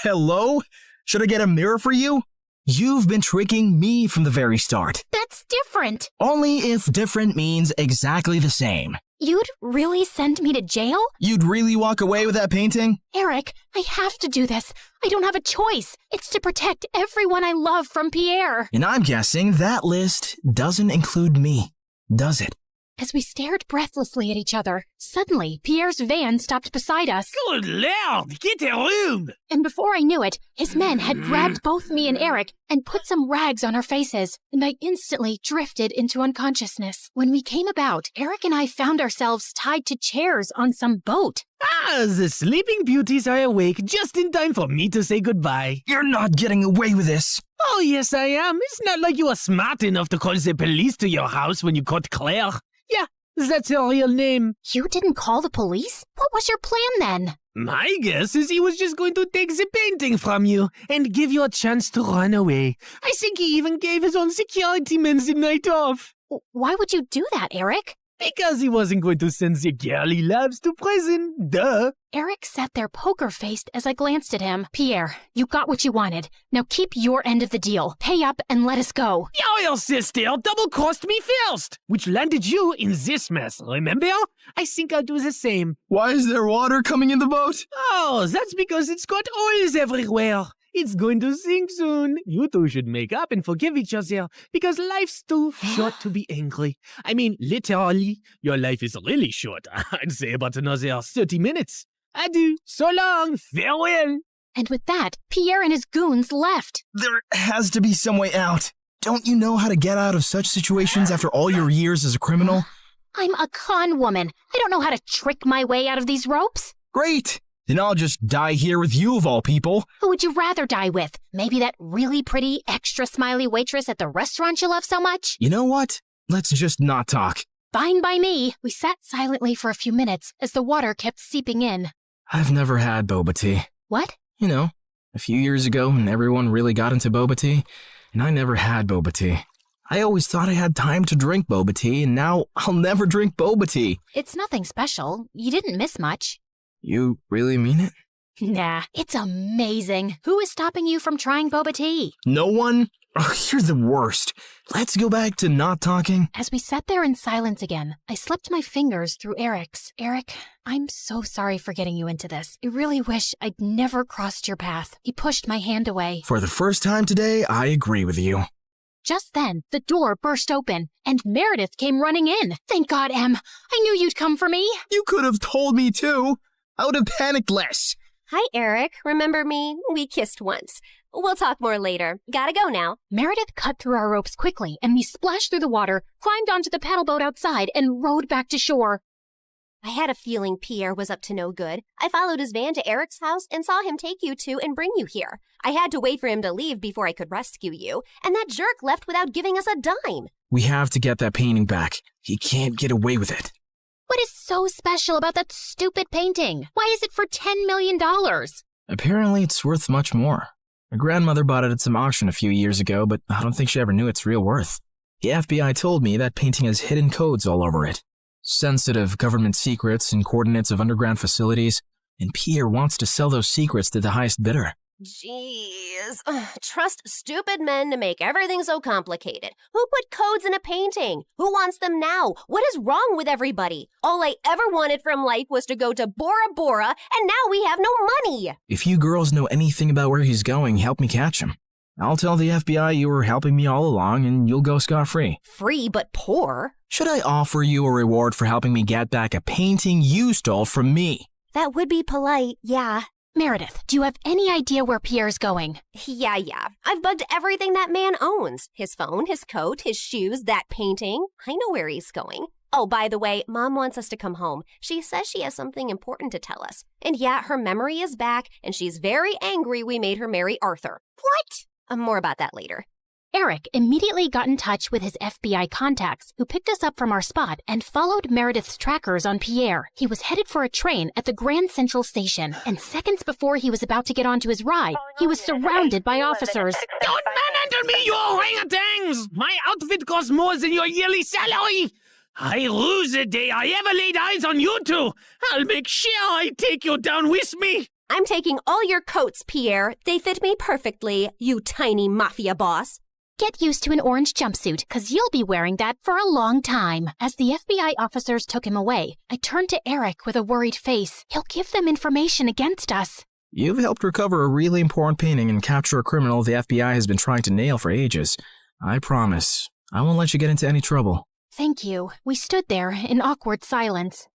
Hello? Should I get a mirror for you? You've been tricking me from the very start. That's different. Only if different means exactly the same. You'd really send me to jail? You'd really walk away with that painting? Eric, I have to do this. I don't have a choice. It's to protect everyone I love from Pierre. And I'm guessing that list doesn't include me, does it? As we stared breathlessly at each other, suddenly Pierre's van stopped beside us. Good Lord, get a room! And before I knew it, his men had grabbed both me and Eric and put some rags on our faces, and I instantly drifted into unconsciousness. When we came about, Eric and I found ourselves tied to chairs on some boat. Ah, the sleeping beauties are awake just in time for me to say goodbye. You're not getting away with this. Oh, yes, I am. It's not like you were smart enough to call the police to your house when you caught Claire. Yeah, that's her real name. You didn't call the police? What was your plan then? My guess is he was just going to take the painting from you and give you a chance to run away. I think he even gave his own security men the night off. Why would you do that, Eric? Because he wasn't going to send the girl he loves to prison. Duh. Eric sat there poker-faced as I glanced at him. Pierre, you got what you wanted. Now keep your end of the deal. Pay up and let us go. Your sister double-crossed me first, which landed you in this mess, remember? I think I'll do the same. Why is there water coming in the boat? Oh, that's because it's got oils everywhere. It's going to sink soon. You two should make up and forgive each other because life's too short to be angry. I mean, literally, your life is really short. I'd say about another 30 minutes. Adieu. So long. Farewell. And with that, Pierre and his goons left. There has to be some way out. Don't you know how to get out of such situations after all your years as a criminal? I'm a con woman. I don't know how to trick my way out of these ropes. Great. Then I'll just die here with you of all people. Who would you rather die with? Maybe that really pretty, extra smiley waitress at the restaurant you love so much? You know what? Let's just not talk. Fine by me. We sat silently for a few minutes as the water kept seeping in. I've never had boba tea. What? You know, a few years ago when everyone really got into boba tea, and I never had boba tea. I always thought I had time to drink boba tea, and now I'll never drink boba tea. It's nothing special. You didn't miss much. You really mean it? Nah, it's amazing. Who is stopping you from trying boba tea? No one? Oh, you're the worst. Let's go back to not talking. As we sat there in silence again, I slipped my fingers through Eric's. Eric, I'm so sorry for getting you into this. I really wish I'd never crossed your path. He pushed my hand away. For the first time today, I agree with you. Just then, the door burst open, and Meredith came running in. Thank God, Em. I knew you'd come for me. You could have told me, too. I would have panicked less. Hi, Eric. Remember me? We kissed once. We'll talk more later. Gotta go now. Meredith cut through our ropes quickly, and we splashed through the water, climbed onto the paddle boat outside, and rowed back to shore. I had a feeling Pierre was up to no good. I followed his van to Eric's house and saw him take you two and bring you here. I had to wait for him to leave before I could rescue you, and that jerk left without giving us a dime. We have to get that painting back. He can't get away with it. What is so special about that stupid painting? Why is it for $10 million? Apparently, it's worth much more. My grandmother bought it at some auction a few years ago, but I don't think she ever knew its real worth. The FBI told me that painting has hidden codes all over it. Sensitive government secrets and coordinates of underground facilities. and Pierre wants to sell those secrets to the highest bidder. Jeez. Trust stupid men to make everything so complicated. Who put codes in a painting? Who wants them now? What is wrong with everybody? All I ever wanted from life was to go to Bora Bora, and now we have no money. If you girls know anything about where he's going, help me catch him. I'll tell the FBI you were helping me all along, and you'll go scot-free. Free but poor? Should I offer you a reward for helping me get back a painting you stole from me? That would be polite, yeah. Meredith, do you have any idea where Pierre's going? Yeah. I've bugged everything that man owns. His phone, his coat, his shoes, that painting. I know where he's going. Oh, by the way, Mom wants us to come home. She says she has something important to tell us. And yeah, her memory is back, and she's very angry we made her marry Arthur. What? More about that later. Eric immediately got in touch with his FBI contacts, who picked us up from our spot and followed Meredith's trackers on Pierre. He was headed for a train at the Grand Central Station, and seconds before he was about to get onto his ride, he was surrounded by officers. Don't manhandle me, you orangutans! My outfit costs more than your yearly salary! I lose the day I ever laid eyes on you two! I'll make sure I take you down with me! I'm taking all your coats, Pierre. They fit me perfectly, you tiny mafia boss. Get used to an orange jumpsuit, because you'll be wearing that for a long time. As the FBI officers took him away, I turned to Eric with a worried face. He'll give them information against us. You've helped recover a really important painting and capture a criminal the FBI has been trying to nail for ages. I promise, I won't let you get into any trouble. Thank you. We stood there in awkward silence.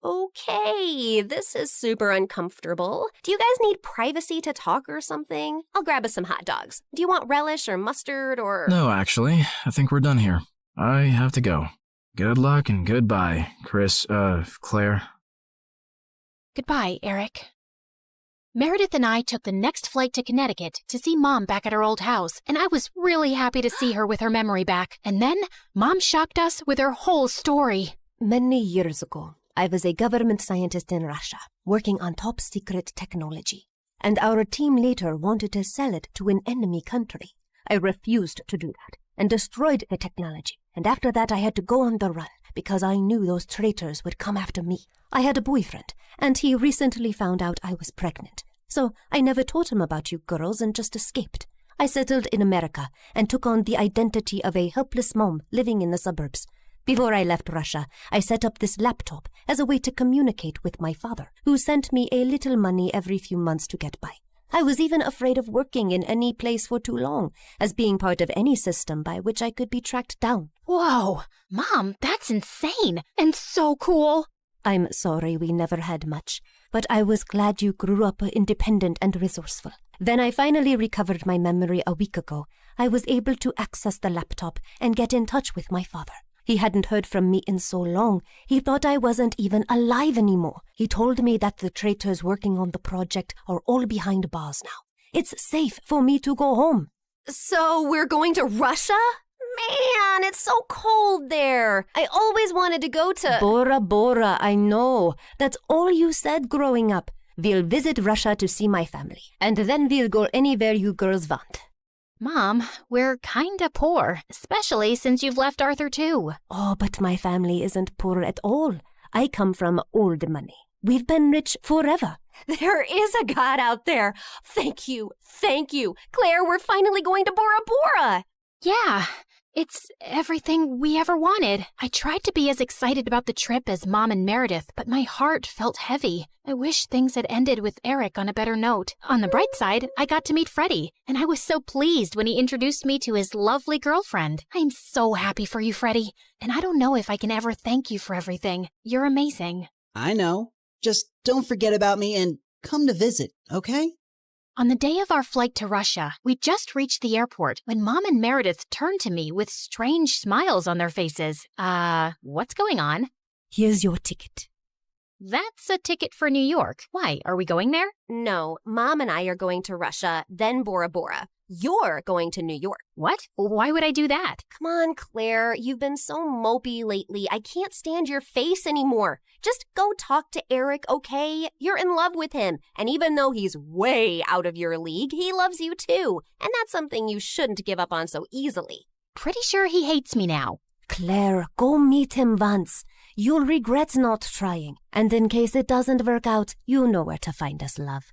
Okay, this is super uncomfortable. Do you guys need privacy to talk or something? I'll grab us some hot dogs. Do you want relish or mustard or... No, actually, I think we're done here. I have to go. Good luck and goodbye, Claire. Goodbye, Eric. Meredith and I took the next flight to Connecticut to see Mom back at her old house, and I was really happy to see her with her memory back. And then, Mom shocked us with her whole story. Many years ago, I was a government scientist in Russia, working on top secret technology. And our team later wanted to sell it to an enemy country. I refused to do that and destroyed the technology. And after that, I had to go on the run because I knew those traitors would come after me. I had a boyfriend, and he recently found out I was pregnant. So I never told him about you girls and just escaped. I settled in America and took on the identity of a helpless mom living in the suburbs. Before I left Russia, I set up this laptop as a way to communicate with my father, who sent me a little money every few months to get by. I was even afraid of working in any place for too long, as being part of any system by which I could be tracked down. Whoa! Mom, that's insane and so cool. I'm sorry we never had much, but I was glad you grew up independent and resourceful. When I finally recovered my memory a week ago, I was able to access the laptop and get in touch with my father. He hadn't heard from me in so long, he thought I wasn't even alive anymore. He told me that the traitors working on the project are all behind bars now. It's safe for me to go home. So we're going to Russia? Man, it's so cold there. I always wanted to go to... Bora Bora, I know. That's all you said growing up. We'll visit Russia to see my family, and then we'll go anywhere you girls want. Mom, we're kinda poor, especially since you've left Arthur too. Oh, but my family isn't poor at all. I come from old money. We've been rich forever. There is a God out there. Thank you. Claire, we're finally going to Bora Bora. Yeah, it's everything we ever wanted. I tried to be as excited about the trip as Mom and Meredith, but my heart felt heavy. I wish things had ended with Eric on a better note. On the bright side, I got to meet Freddie, and I was so pleased when he introduced me to his lovely girlfriend. I'm so happy for you, Freddie, and I don't know if I can ever thank you for everything. You're amazing. I know. Just don't forget about me and come to visit, okay? On the day of our flight to Russia, we just reached the airport when Mom and Meredith turned to me with strange smiles on their faces. What's going on? Here's your ticket. That's a ticket for New York. Why, are we going there? No, Mom and I are going to Russia, then Bora Bora. You're going to New York. What? Why would I do that? Come on, Claire. You've been so mopey lately. I can't stand your face anymore. Just go talk to Eric, okay? You're in love with him. And even though he's way out of your league, he loves you too. And that's something you shouldn't give up on so easily. Pretty sure he hates me now. Claire, go meet him once. You'll regret not trying. And in case it doesn't work out, you know where to find us, love.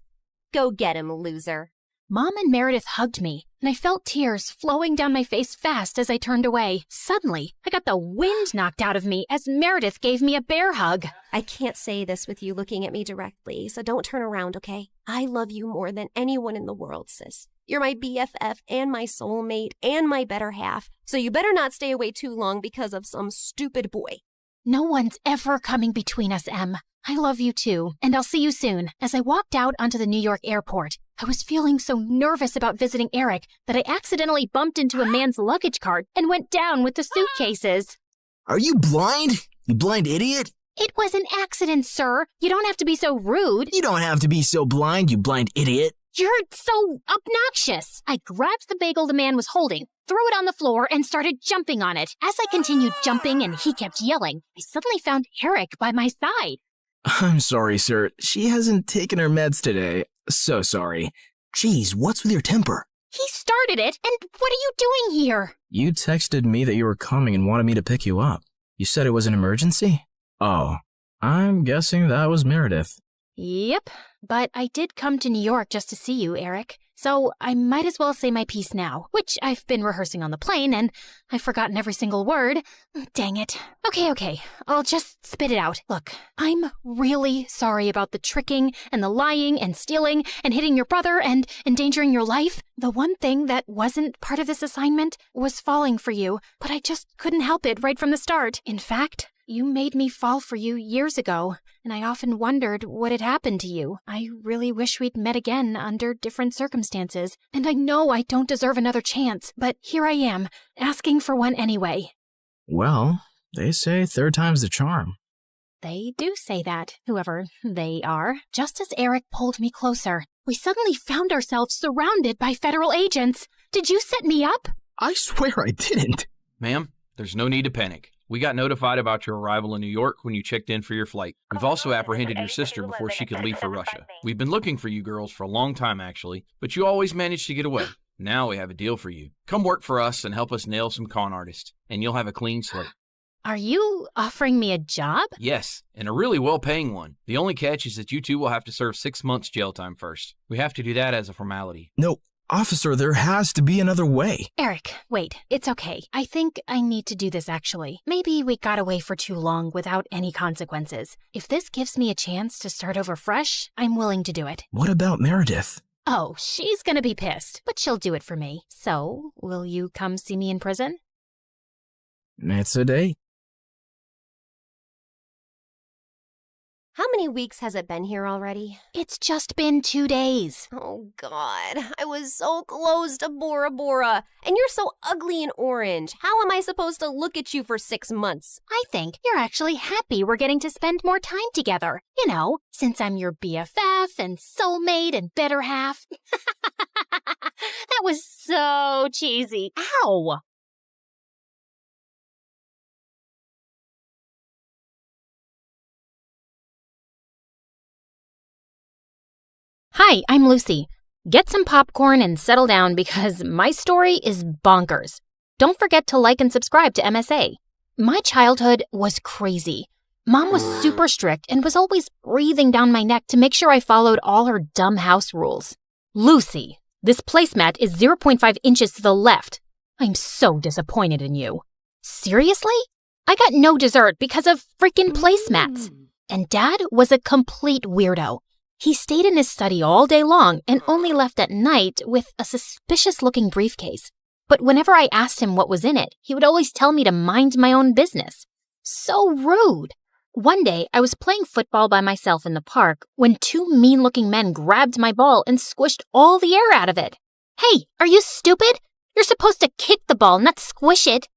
Go get him, loser. Mom and Meredith hugged me, and I felt tears flowing down my face fast as I turned away. Suddenly, I got the wind knocked out of me as Meredith gave me a bear hug. I can't say this with you looking at me directly, so don't turn around, okay? I love you more than anyone in the world, sis. You're my BFF and my soulmate and my better half, so you better not stay away too long because of some stupid boy. No one's ever coming between us, Em. I love you too, and I'll see you soon. As I walked out onto the New York airport, I was feeling so nervous about visiting Eric that I accidentally bumped into a man's luggage cart and went down with the suitcases. Are you blind? You blind idiot? It was an accident, sir. You don't have to be so rude. You don't have to be so blind, you blind idiot. You're so obnoxious. I grabbed the bagel the man was holding, threw it on the floor, and started jumping on it. As I continued jumping and he kept yelling, I suddenly found Eric by my side. I'm sorry, sir. She hasn't taken her meds today. So sorry. Jeez, what's with your temper? He started it, and what are you doing here? You texted me that you were coming and wanted me to pick you up. You said it was an emergency? Oh, I'm guessing that was Meredith. Yep, but I did come to New York just to see you, Eric. So I might as well say my piece now, which I've been rehearsing on the plane, and I've forgotten every single word. Dang it. Okay, I'll just spit it out. Look, I'm really sorry about the tricking and the lying and stealing and hitting your brother and endangering your life. The one thing that wasn't part of this assignment was falling for you, but I just couldn't help it right from the start. In fact, you made me fall for you years ago, and I often wondered what had happened to you. I really wish we'd met again under different circumstances, and I know I don't deserve another chance, but here I am, asking for one anyway. Well, they say third time's the charm. They do say that, whoever they are. Just as Eric pulled me closer, we suddenly found ourselves surrounded by federal agents. Did you set me up? I swear I didn't. Ma'am, there's no need to panic. We got notified about your arrival in New York when you checked in for your flight. We've also apprehended your sister before she could leave for Russia. We've been looking for you girls for a long time, actually, but you always managed to get away. Now we have a deal for you. Come work for us and help us nail some con artists, and you'll have a clean slate. Are you offering me a job? Yes, and a really well-paying one. The only catch is that you two will have to serve 6 months jail time first. We have to do that as a formality. No, officer, there has to be another way. Eric, wait, it's okay. I think I need to do this actually. Maybe we got away for too long without any consequences. If this gives me a chance to start over fresh, I'm willing to do it. What about Meredith? Oh, she's gonna be pissed, but she'll do it for me. So, will you come see me in prison? It's a date. How many weeks has it been here already? It's just been 2 days. Oh, God. I was so close to Bora Bora. And you're so ugly and orange. How am I supposed to look at you for 6 months? I think you're actually happy we're getting to spend more time together. You know, since I'm your BFF and soulmate and better half. That was so cheesy. Ow! Hi, I'm Lucy. Get some popcorn and settle down because my story is bonkers. Don't forget to like and subscribe to MSA. My childhood was crazy. Mom was super strict and was always breathing down my neck to make sure I followed all her dumb house rules. Lucy, this placemat is 0.5 inches to the left. I'm so disappointed in you. Seriously? I got no dessert because of freaking placemats. And Dad was a complete weirdo. He stayed in his study all day long and only left at night with a suspicious-looking briefcase. But whenever I asked him what was in it, he would always tell me to mind my own business. So rude. One day, I was playing football by myself in the park when 2 mean-looking men grabbed my ball and squished all the air out of it. Hey, are you stupid? You're supposed to kick the ball, not squish it.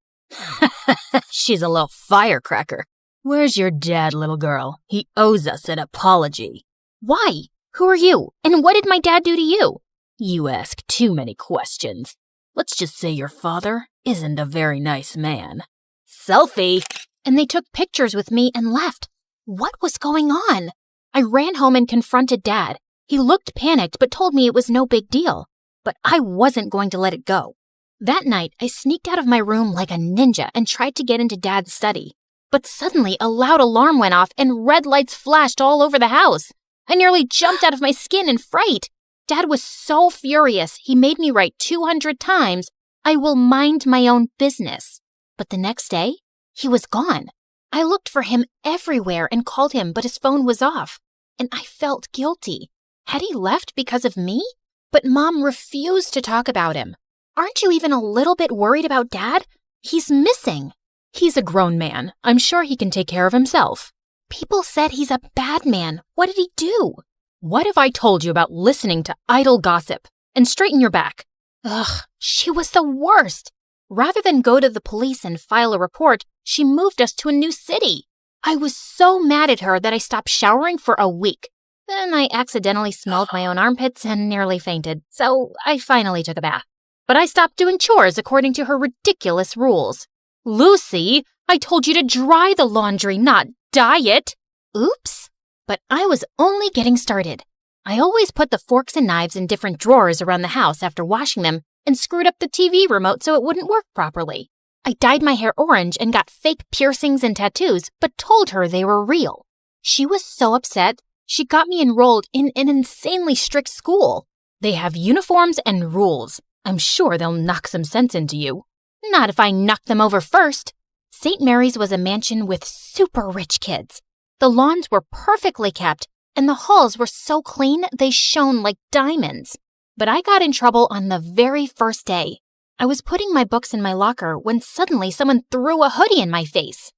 She's a little firecracker. Where's your dad, little girl? He owes us an apology. Why? Who are you? And what did my dad do to you? You ask too many questions. Let's just say your father isn't a very nice man. Selfie! And they took pictures with me and left. What was going on? I ran home and confronted Dad. He looked panicked but told me it was no big deal. But I wasn't going to let it go. That night, I sneaked out of my room like a ninja and tried to get into Dad's study. But suddenly a loud alarm went off and red lights flashed all over the house. I nearly jumped out of my skin in fright. Dad was so furious, he made me write 200 times, "I will mind my own business." But the next day, he was gone. I looked for him everywhere and called him, but his phone was off. And I felt guilty. Had he left because of me? But Mom refused to talk about him. Aren't you even a little bit worried about Dad? He's missing. He's a grown man. I'm sure he can take care of himself. People said he's a bad man. What did he do? What have I told you about listening to idle gossip? And straighten your back. Ugh, she was the worst. Rather than go to the police and file a report, she moved us to a new city. I was so mad at her that I stopped showering for a week. Then I accidentally smelled my own armpits and nearly fainted, so I finally took a bath. But I stopped doing chores according to her ridiculous rules. Lucy, I told you to dry the laundry, not dye it. Oops. But I was only getting started. I always put the forks and knives in different drawers around the house after washing them and screwed up the TV remote so it wouldn't work properly. I dyed my hair orange and got fake piercings and tattoos, but told her they were real. She was so upset, she got me enrolled in an insanely strict school. They have uniforms and rules. I'm sure they'll knock some sense into you. Not if I knock them over first. St. Mary's was a mansion with super rich kids. The lawns were perfectly kept, and the halls were so clean they shone like diamonds. But I got in trouble on the very first day. I was putting my books in my locker when suddenly someone threw a hoodie in my face.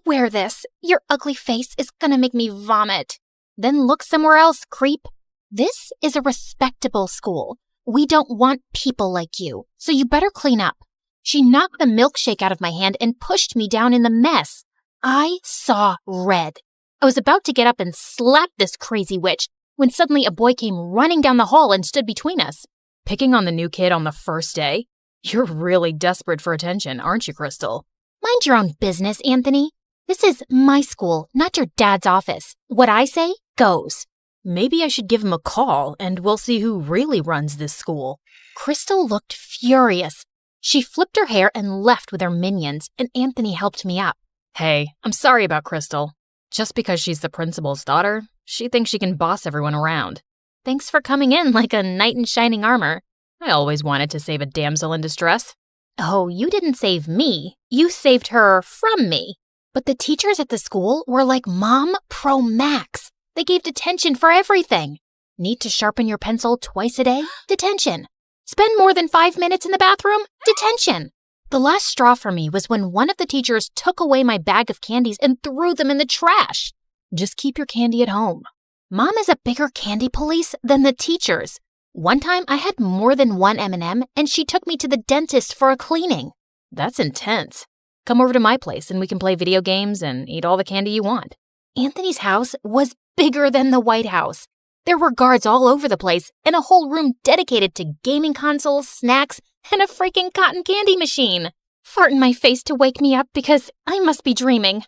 "Wear this. Your ugly face is gonna make me vomit." "Then look somewhere else, creep. This is a respectable school. We don't want people like you, so you better clean up." She knocked the milkshake out of my hand and pushed me down in the mess. I saw red. I was about to get up and slap this crazy witch when suddenly a boy came running down the hall and stood between us. Picking on the new kid on the first day? You're really desperate for attention, aren't you, Crystal? Mind your own business, Anthony. This is my school, not your dad's office. What I say goes. Maybe I should give him a call and we'll see who really runs this school. Crystal looked furious. She flipped her hair and left with her minions, and Anthony helped me up. Hey, I'm sorry about Crystal. Just because she's the principal's daughter, she thinks she can boss everyone around. Thanks for coming in like a knight in shining armor. I always wanted to save a damsel in distress. Oh, you didn't save me. You saved her from me. But the teachers at the school were like Mom Pro Max. They gave detention for everything. Need to sharpen your pencil twice a day? Detention. Spend more than 5 minutes in the bathroom? Detention. The last straw for me was when one of the teachers took away my bag of candies and threw them in the trash. Just keep your candy at home. Mom is a bigger candy police than the teachers. One time I had more than one M&M and she took me to the dentist for a cleaning. That's intense. Come over to my place and we can play video games and eat all the candy you want. Anthony's house was bigger than the White House. There were guards all over the place and a whole room dedicated to gaming consoles, snacks, and a freaking cotton candy machine. Fart in my face to wake me up because I must be dreaming.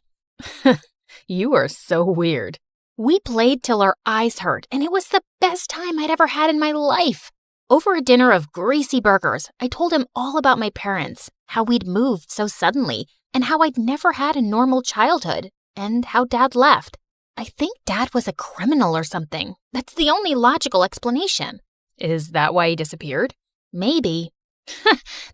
You are so weird. We played till our eyes hurt, and it was the best time I'd ever had in my life. Over a dinner of greasy burgers, I told him all about my parents, how we'd moved so suddenly, and how I'd never had a normal childhood, and how Dad left. I think Dad was a criminal or something. That's the only logical explanation. Is that why he disappeared? Maybe.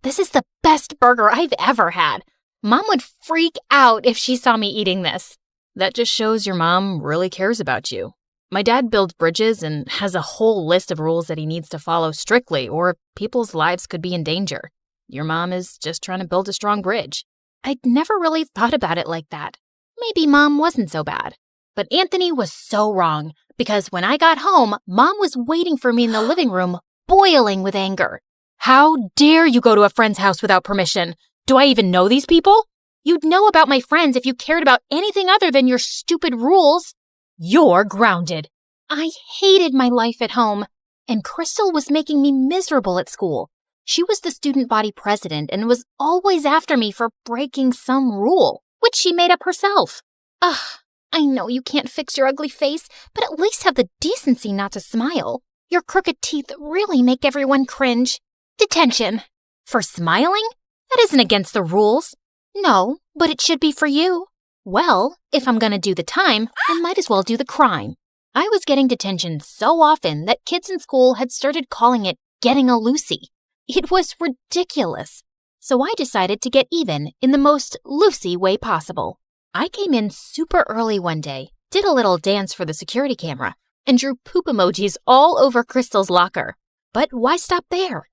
This is the best burger I've ever had. Mom would freak out if she saw me eating this. That just shows your mom really cares about you. My dad builds bridges and has a whole list of rules that he needs to follow strictly or people's lives could be in danger. Your mom is just trying to build a strong bridge. I'd never really thought about it like that. Maybe Mom wasn't so bad. But Anthony was so wrong, because when I got home, Mom was waiting for me in the living room, boiling with anger. How dare you go to a friend's house without permission? Do I even know these people? You'd know about my friends if you cared about anything other than your stupid rules. You're grounded. I hated my life at home, and Crystal was making me miserable at school. She was the student body president and was always after me for breaking some rule, which she made up herself. Ugh. I know you can't fix your ugly face, but at least have the decency not to smile. Your crooked teeth really make everyone cringe. Detention. For smiling? That isn't against the rules. No, but it should be for you. Well, if I'm gonna do the time, I might as well do the crime. I was getting detention so often that kids in school had started calling it getting a Lucy. It was ridiculous. So I decided to get even in the most Lucy way possible. I came in super early one day, did a little dance for the security camera, and drew poop emojis all over Crystal's locker. But why stop there?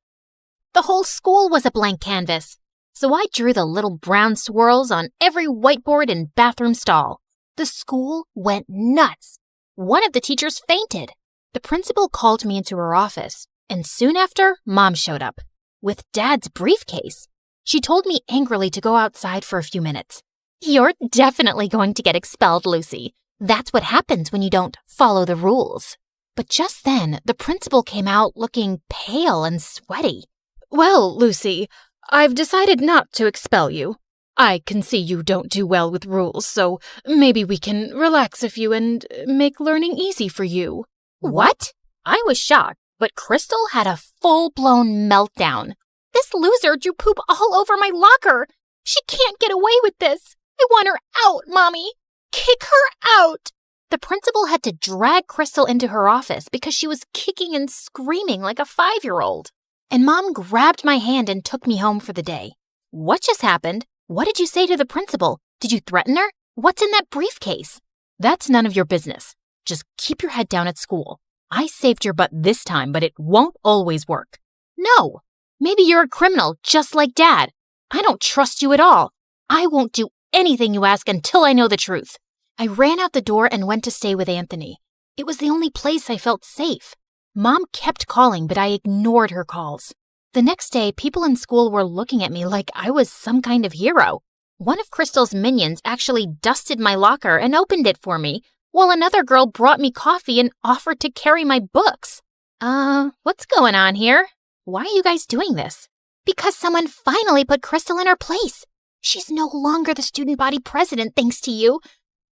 The whole school was a blank canvas. So I drew the little brown swirls on every whiteboard and bathroom stall. The school went nuts. One of the teachers fainted. The principal called me into her office, and soon after, Mom showed up with Dad's briefcase. She told me angrily to go outside for a few minutes. You're definitely going to get expelled, Lucy. That's what happens when you don't follow the rules. But just then, the principal came out looking pale and sweaty. Well, Lucy, I've decided not to expel you. I can see you don't do well with rules, so maybe we can relax a few and make learning easy for you. What? I was shocked, but Crystal had a full-blown meltdown. This loser drew poop all over my locker. She can't get away with this. I want her out, Mommy. Kick her out. The principal had to drag Crystal into her office because she was kicking and screaming like a 5-year-old. And Mom grabbed my hand and took me home for the day. What just happened? What did you say to the principal? Did you threaten her? What's in that briefcase? That's none of your business. Just keep your head down at school. I saved your butt this time, but it won't always work. No, maybe you're a criminal just like Dad. I don't trust you at all. I won't do anything you ask until I know the truth. I ran out the door and went to stay with Anthony. It was the only place I felt safe. Mom kept calling, but I ignored her calls. The next day, people in school were looking at me like I was some kind of hero. One of Crystal's minions actually dusted my locker and opened it for me, while another girl brought me coffee and offered to carry my books. What's going on here? Why are you guys doing this? Because someone finally put Crystal in her place. She's no longer the student body president thanks to you.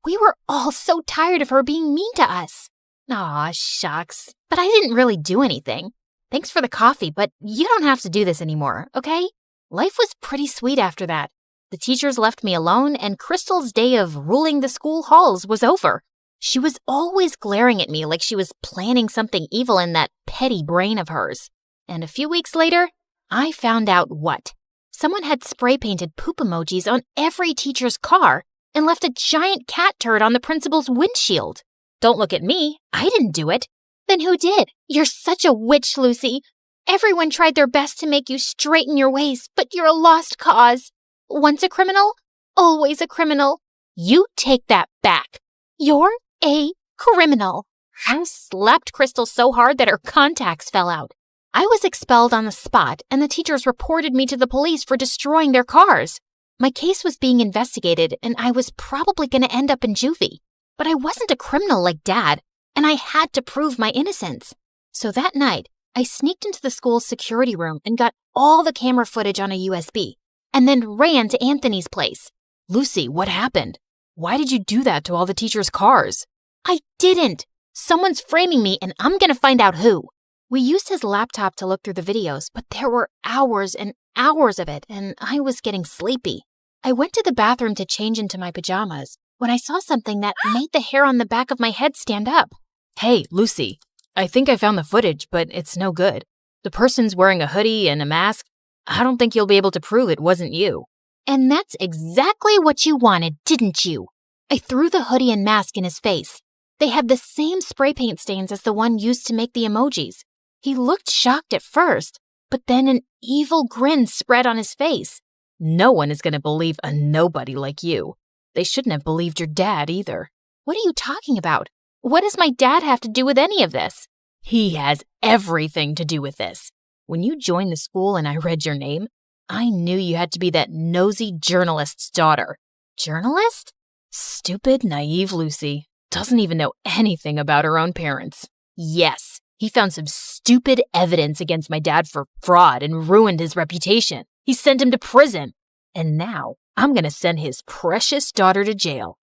We were all so tired of her being mean to us. Aw, shucks. But I didn't really do anything. Thanks for the coffee, but you don't have to do this anymore, okay? Life was pretty sweet after that. The teachers left me alone, and Crystal's day of ruling the school halls was over. She was always glaring at me like she was planning something evil in that petty brain of hers. And a few weeks later, I found out what. Someone had spray-painted poop emojis on every teacher's car and left a giant cat turd on the principal's windshield. Don't look at me. I didn't do it. Then who did? You're such a witch, Lucy. Everyone tried their best to make you straighten your ways, but you're a lost cause. Once a criminal, always a criminal. You take that back. You're a criminal. I slapped Crystal so hard that her contacts fell out. I was expelled on the spot, and the teachers reported me to the police for destroying their cars. My case was being investigated, and I was probably going to end up in juvie. But I wasn't a criminal like Dad, and I had to prove my innocence. So that night, I sneaked into the school's security room and got all the camera footage on a USB, and then ran to Anthony's place. Lucy, what happened? Why did you do that to all the teachers' cars? I didn't. Someone's framing me, and I'm going to find out who. We used his laptop to look through the videos, but there were hours and hours of it, and I was getting sleepy. I went to the bathroom to change into my pajamas when I saw something that made the hair on the back of my head stand up. Hey, Lucy, I think I found the footage, but it's no good. The person's wearing a hoodie and a mask. I don't think you'll be able to prove it wasn't you. And that's exactly what you wanted, didn't you? I threw the hoodie and mask in his face. They had the same spray paint stains as the one used to make the emojis. He looked shocked at first, but then an evil grin spread on his face. No one is going to believe a nobody like you. They shouldn't have believed your dad either. What are you talking about? What does my dad have to do with any of this? He has everything to do with this. When you joined the school and I read your name, I knew you had to be that nosy journalist's daughter. Journalist? Stupid, naive Lucy. Doesn't even know anything about her own parents. Yes, he found some stupid evidence against my dad for fraud and ruined his reputation. He sent him to prison. And now I'm going to send his precious daughter to jail.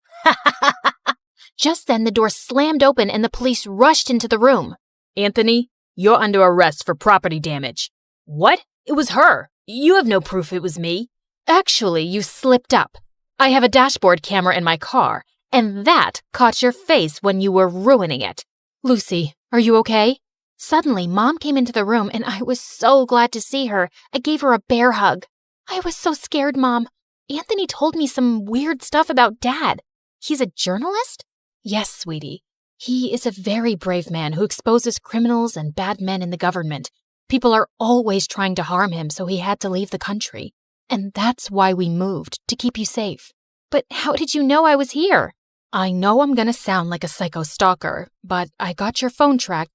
Just then the door slammed open and the police rushed into the room. Anthony, you're under arrest for property damage. What? It was her. You have no proof it was me. Actually, you slipped up. I have a dashboard camera in my car, and that caught your face when you were ruining it. Lucy, are you okay? Suddenly, Mom came into the room, and I was so glad to see her. I gave her a bear hug. I was so scared, Mom. Anthony told me some weird stuff about Dad. He's a journalist? Yes, sweetie. He is a very brave man who exposes criminals and bad men in the government. People are always trying to harm him, so he had to leave the country. And that's why we moved, to keep you safe. But how did you know I was here? I know I'm gonna sound like a psycho stalker, but I got your phone tracked.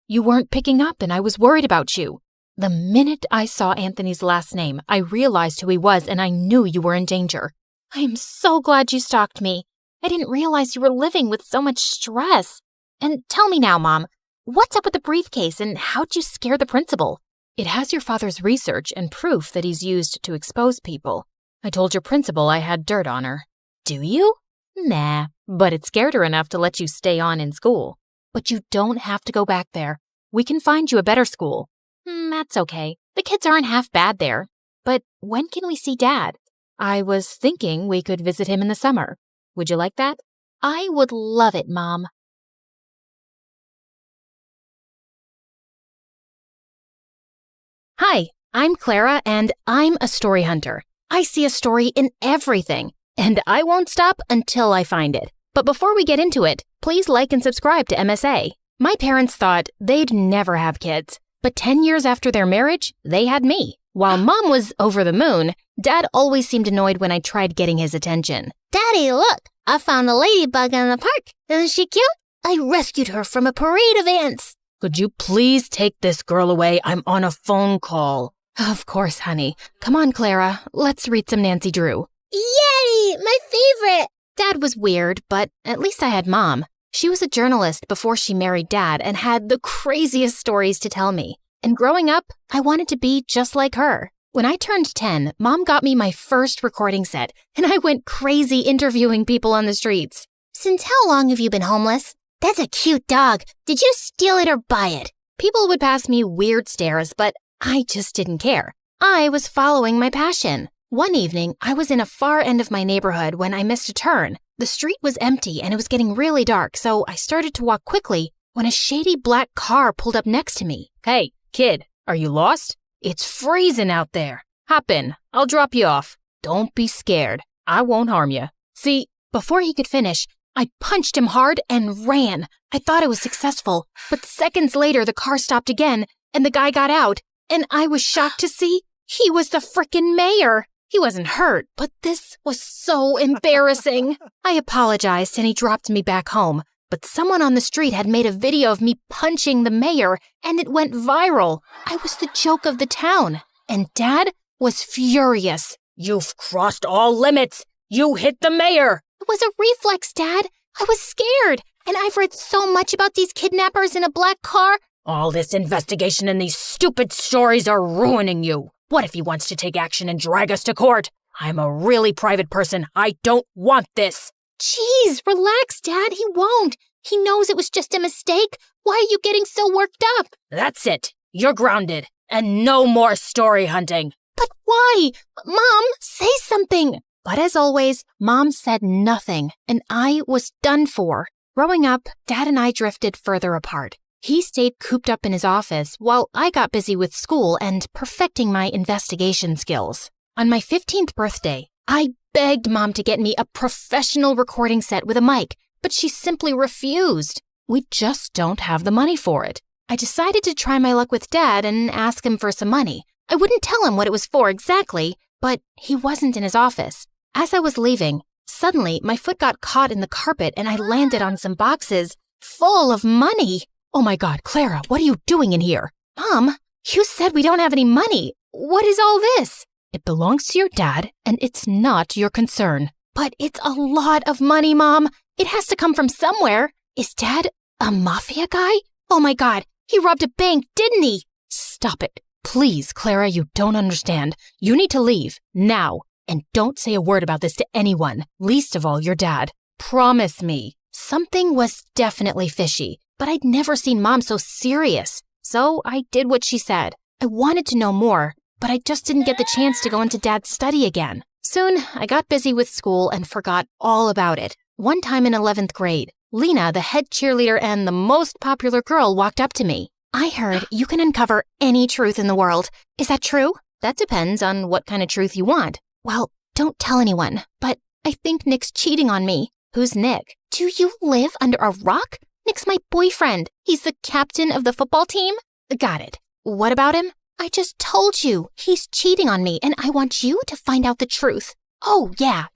You weren't picking up, and I was worried about you. The minute I saw Anthony's last name, I realized who he was, and I knew you were in danger. I am so glad you stalked me. I didn't realize you were living with so much stress. And tell me now, Mom, what's up with the briefcase, and how'd you scare the principal? It has your father's research and proof that he's used to expose people. I told your principal I had dirt on her. Do you? Nah, but it scared her enough to let you stay on in school. But you don't have to go back there. We can find you a better school. That's okay. The kids aren't half bad there. But when can we see Dad? I was thinking we could visit him in the summer. Would you like that? I would love it, Mom. Hi, I'm Clara, and I'm a story hunter. I see a story in everything, and I won't stop until I find it. But before we get into it, please like and subscribe to MSA. My parents thought they'd never have kids, but 10 years after their marriage, they had me. While Mom was over the moon, Dad always seemed annoyed when I tried getting his attention. Daddy, look! I found a ladybug in the park. Isn't she cute? I rescued her from a parade of ants. Could you please take this girl away? I'm on a phone call. Of course, honey. Come on, Clara. Let's read some Nancy Drew. Yay! My favorite! Dad was weird, but at least I had Mom. She was a journalist before she married Dad and had the craziest stories to tell me. And growing up, I wanted to be just like her. When I turned 10, Mom got me my first recording set, and I went crazy interviewing people on the streets. Since how long have you been homeless? That's a cute dog. Did you steal it or buy it? People would pass me weird stares, but I just didn't care. I was following my passion. One evening, I was in a far end of my neighborhood when I missed a turn. The street was empty and it was getting really dark, so I started to walk quickly when a shady black car pulled up next to me. Hey, kid, are you lost? It's freezing out there. Hop in. I'll drop you off. Don't be scared. I won't harm you. See, before he could finish, I punched him hard and ran. I thought I was successful, but seconds later the car stopped again and the guy got out, and I was shocked to see he was the frickin' mayor. He wasn't hurt, but this was so embarrassing. I apologized and he dropped me back home, but someone on the street had made a video of me punching the mayor and it went viral. I was the joke of the town, and Dad was furious. You've crossed all limits. You hit the mayor. It was a reflex, Dad. I was scared, and I've read so much about these kidnappers in a black car. All this investigation and these stupid stories are ruining you. What if he wants to take action and drag us to court? I'm a really private person. I don't want this. Jeez, relax, Dad. He won't. He knows it was just a mistake. Why are you getting so worked up? That's it. You're grounded. And no more story hunting. But why? Mom, say something. But as always, Mom said nothing, and I was done for. Growing up, Dad and I drifted further apart. He stayed cooped up in his office while I got busy with school and perfecting my investigation skills. On my 15th birthday, I begged Mom to get me a professional recording set with a mic, but she simply refused. We just don't have the money for it. I decided to try my luck with Dad and ask him for some money. I wouldn't tell him what it was for exactly, but he wasn't in his office. As I was leaving, suddenly my foot got caught in the carpet and I landed on some boxes full of money. Oh my God, Clara, what are you doing in here? Mom, you said we don't have any money. What is all this? It belongs to your dad, and it's not your concern. But it's a lot of money, Mom. It has to come from somewhere. Is Dad a mafia guy? Oh my God, he robbed a bank, didn't he? Stop it. Please, Clara, you don't understand. You need to leave, now. And don't say a word about this to anyone, least of all your dad. Promise me. Something was definitely fishy. But I'd never seen Mom so serious, so I did what she said. I wanted to know more, but I just didn't get the chance to go into Dad's study again. Soon, I got busy with school and forgot all about it. One time in 11th grade, Lena, the head cheerleader and the most popular girl, walked up to me. I heard you can uncover any truth in the world. Is that true? That depends on what kind of truth you want. Well, don't tell anyone, but I think Nick's cheating on me. Who's Nick? Do you live under a rock? Nick's my boyfriend. He's the captain of the football team. Got it. What about him? I just told you. He's cheating on me, and I want you to find out the truth. Oh, yeah.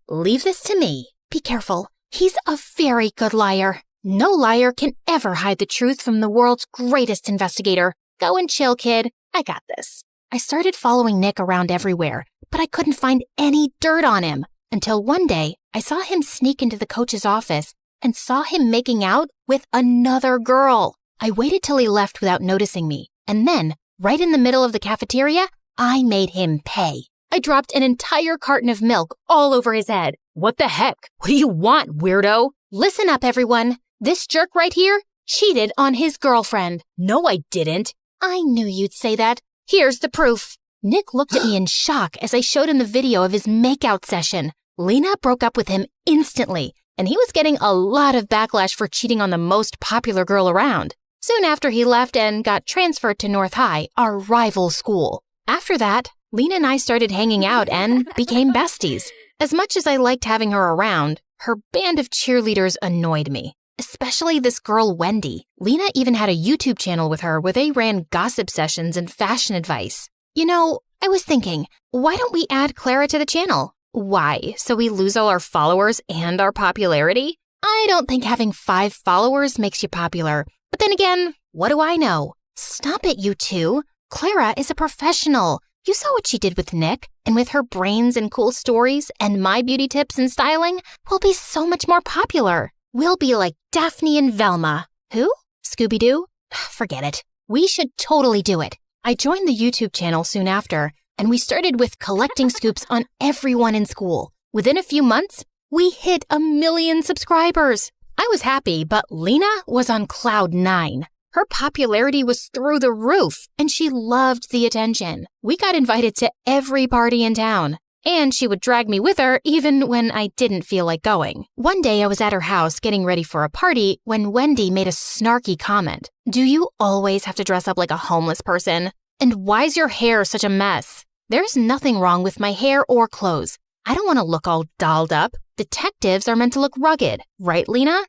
Leave this to me. Be careful. He's a very good liar. No liar can ever hide the truth from the world's greatest investigator. Go and chill, kid. I got this. I started following Nick around everywhere, but I couldn't find any dirt on him. Until one day, I saw him sneak into the coach's office and saw him making out with another girl. I waited till he left without noticing me, and then, right in the middle of the cafeteria, I made him pay. I dropped an entire carton of milk all over his head. What the heck? What do you want, weirdo? Listen up, everyone. This jerk right here cheated on his girlfriend. No, I didn't. I knew you'd say that. Here's the proof. Nick looked at me in shock as I showed him the video of his makeout session. Lena broke up with him instantly, and he was getting a lot of backlash for cheating on the most popular girl around. Soon after, he left and got transferred to North High, our rival school. After that, Lena and I started hanging out and became besties. As much as I liked having her around, her band of cheerleaders annoyed me. Especially this girl, Wendy. Lena even had a YouTube channel with her where they ran gossip sessions and fashion advice. You know, I was thinking, why don't we add Clara to the channel? Why? So we lose all our followers and our popularity? I don't think having 5 followers makes you popular. But then again, what do I know? Stop it, you two. Clara is a professional. You saw what she did with Nick, and with her brains and cool stories and my beauty tips and styling, we'll be so much more popular. We'll be like Daphne and Velma. Who? Scooby-Doo? Forget it. We should totally do it. I joined the YouTube channel soon after, and we started with collecting scoops on everyone in school. Within a few months, we hit 1 million subscribers. I was happy, but Lena was on cloud 9. Her popularity was through the roof, and she loved the attention. We got invited to every party in town, and she would drag me with her even when I didn't feel like going. One day I was at her house getting ready for a party when Wendy made a snarky comment. Do you always have to dress up like a homeless person? And why's your hair such a mess? There's nothing wrong with my hair or clothes. I don't want to look all dolled up. Detectives are meant to look rugged, right, Lena?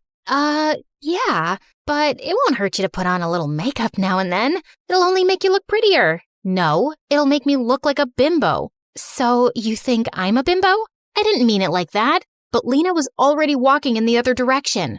Yeah, but it won't hurt you to put on a little makeup now and then. It'll only make you look prettier. No, it'll make me look like a bimbo. So you think I'm a bimbo? I didn't mean it like that. But Lena was already walking in the other direction.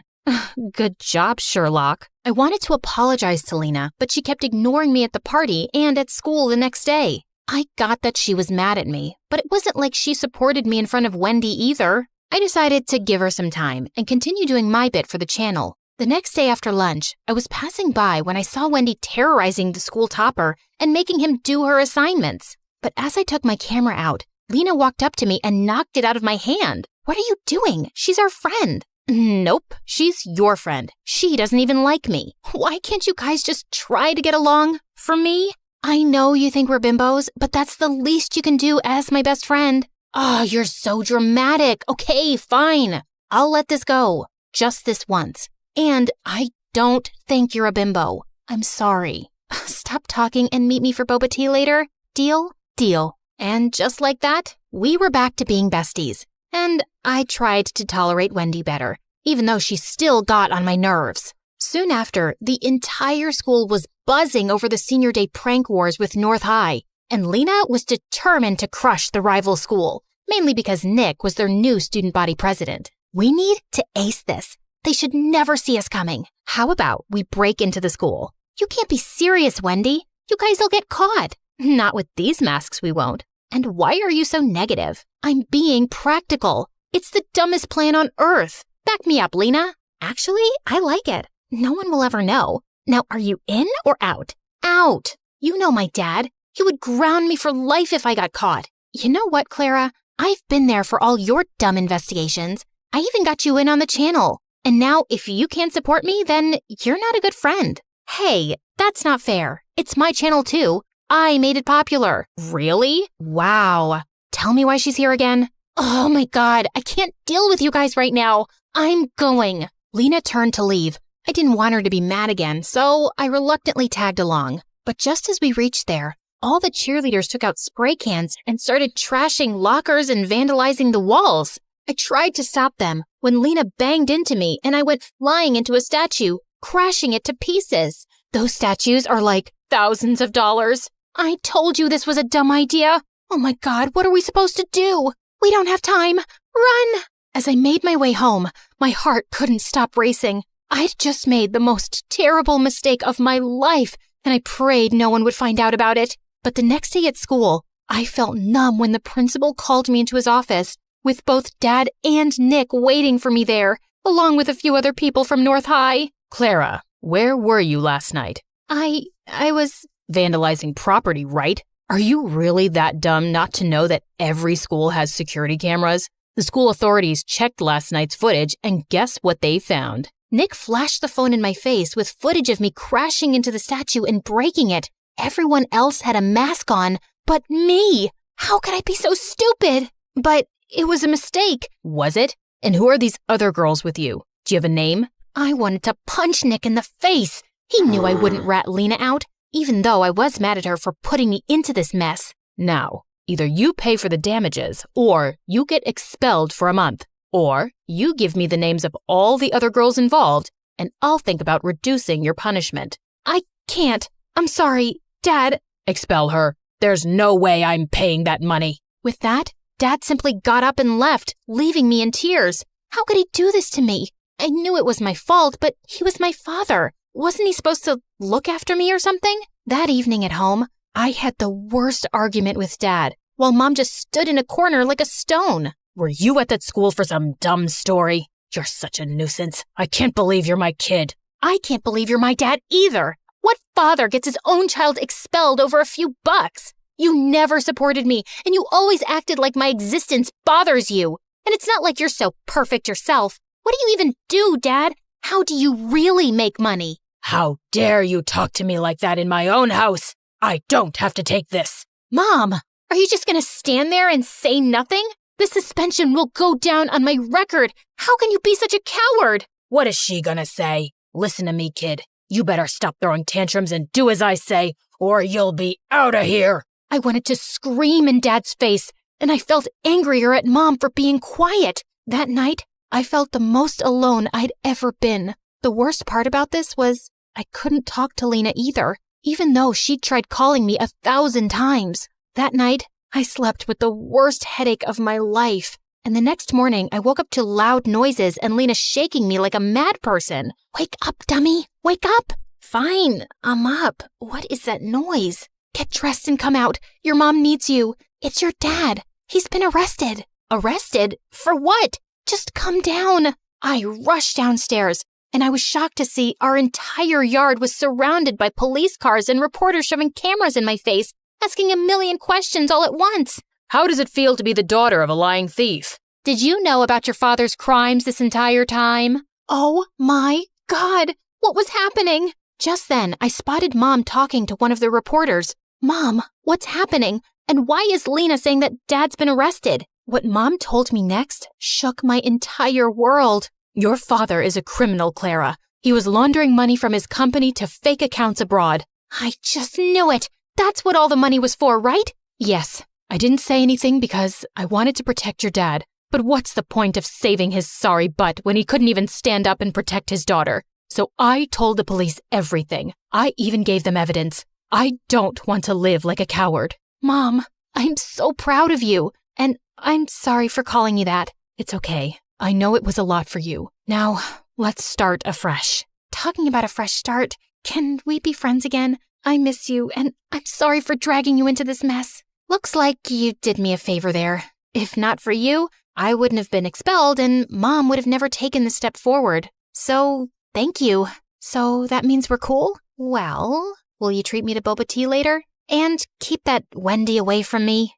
Good job, Sherlock. I wanted to apologize to Lena, but she kept ignoring me at the party and at school the next day. I got that she was mad at me, but it wasn't like she supported me in front of Wendy either. I decided to give her some time and continue doing my bit for the channel. The next day after lunch, I was passing by when I saw Wendy terrorizing the school topper and making him do her assignments. But as I took my camera out, Lena walked up to me and knocked it out of my hand. What are you doing? She's our friend. Nope, she's your friend. She doesn't even like me. Why can't you guys just try to get along? For me? I know you think we're bimbos, but that's the least you can do as my best friend. Oh, you're so dramatic. Okay, fine. I'll let this go. Just this once. And I don't think you're a bimbo. I'm sorry. Stop talking and meet me for boba tea later. Deal? Deal. And just like that, we were back to being besties. And I tried to tolerate Wendy better, even though she still got on my nerves. Soon after, the entire school was buzzing over the senior day prank wars with North High, and Lena was determined to crush the rival school, mainly because Nick was their new student body president. We need to ace this. They should never see us coming. How about we break into the school? You can't be serious, Wendy. You guys will get caught. Not with these masks, we won't. And why are you so negative? I'm being practical. It's the dumbest plan on earth. Back me up, Lena. Actually, I like it. No one will ever know. Now, are you in or out? Out. You know my dad. He would ground me for life if I got caught. You know what, Clara? I've been there for all your dumb investigations. I even got you in on the channel. And now, if you can't support me, then you're not a good friend. Hey, that's not fair. It's my channel too. I made it popular. Really? Wow. tell me why she's here again? Oh my God, I can't deal with you guys right now. I'm going. Lena turned to leave. I didn't want her to be mad again, so I reluctantly tagged along. But just as we reached there, all the cheerleaders took out spray cans and started trashing lockers and vandalizing the walls. I tried to stop them when Lena banged into me and I went flying into a statue, crashing it to pieces. Those statues are like thousands of dollars. I told you this was a dumb idea. Oh my God, what are we supposed to do? We don't have time. Run! As I made my way home, my heart couldn't stop racing. I'd just made the most terrible mistake of my life, and I prayed no one would find out about it. But the next day at school, I felt numb when the principal called me into his office, with both Dad and Nick waiting for me there, along with a few other people from North High. Clara, where were you last night? I was vandalizing property, right? Are you really that dumb not to know that every school has security cameras? The school authorities checked last night's footage, and guess what they found? Nick flashed the phone in my face with footage of me crashing into the statue and breaking it. Everyone else had a mask on, but me. How could I be so stupid? But it was a mistake. Was it? And who are these other girls with you? Do you have a name? I wanted to punch Nick in the face. He knew I wouldn't rat Lena out, even though I was mad at her for putting me into this mess. Now, either you pay for the damages, or you get expelled for a month, or you give me the names of all the other girls involved, and I'll think about reducing your punishment. I can't. I'm sorry, Dad. Expel her. There's no way I'm paying that money. With that, Dad simply got up and left, leaving me in tears. How could he do this to me? I knew it was my fault, but he was my father. Wasn't he supposed to look after me or something? That evening at home, I had the worst argument with Dad, while Mom just stood in a corner like a stone. Were you at that school for some dumb story? You're such a nuisance. I can't believe you're my kid. I can't believe you're my dad either. What father gets his own child expelled over a few bucks? You never supported me, and you always acted like my existence bothers you. And it's not like you're so perfect yourself. What do you even do, Dad? How do you really make money? How dare you talk to me like that in my own house? I don't have to take this. Mom, are you just going to stand there and say nothing? The suspension will go down on my record. How can you be such a coward? What is she gonna say? Listen to me, kid. You better stop throwing tantrums and do as I say, or you'll be out of here. I wanted to scream in Dad's face, and I felt angrier at Mom for being quiet. That night, I felt the most alone I'd ever been. The worst part about this was I couldn't talk to Lena either, even though she'd tried calling me 1,000 times. That night, I slept with the worst headache of my life. And the next morning, I woke up to loud noises and Lena shaking me like a mad person. Wake up, dummy. Wake up. Fine, I'm up. What is that noise? Get dressed and come out. Your mom needs you. It's your dad. He's been arrested. Arrested? For what? Just come down. I rushed downstairs, and I was shocked to see our entire yard was surrounded by police cars and reporters shoving cameras in my face, asking a million questions all at once. How does it feel to be the daughter of a lying thief? Did you know about your father's crimes this entire time? Oh my God, what was happening? Just then, I spotted Mom talking to one of the reporters. Mom, what's happening? And why is Lena saying that Dad's been arrested? What Mom told me next shook my entire world. Your father is a criminal, Clara. He was laundering money from his company to fake accounts abroad. I just knew it. That's what all the money was for, right? Yes. I didn't say anything because I wanted to protect your dad. But what's the point of saving his sorry butt when he couldn't even stand up and protect his daughter? So I told the police everything. I even gave them evidence. I don't want to live like a coward. Mom, I'm so proud of you. And I'm sorry for calling you that. It's okay. I know it was a lot for you. Now, let's start afresh. Talking about a fresh start, can we be friends again? I miss you, and I'm sorry for dragging you into this mess. Looks like you did me a favor there. If not for you, I wouldn't have been expelled, and Mom would have never taken the step forward. So, thank you. So that means we're cool? Well, will you treat me to boba tea later? And keep that Wendy away from me?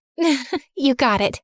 You got it.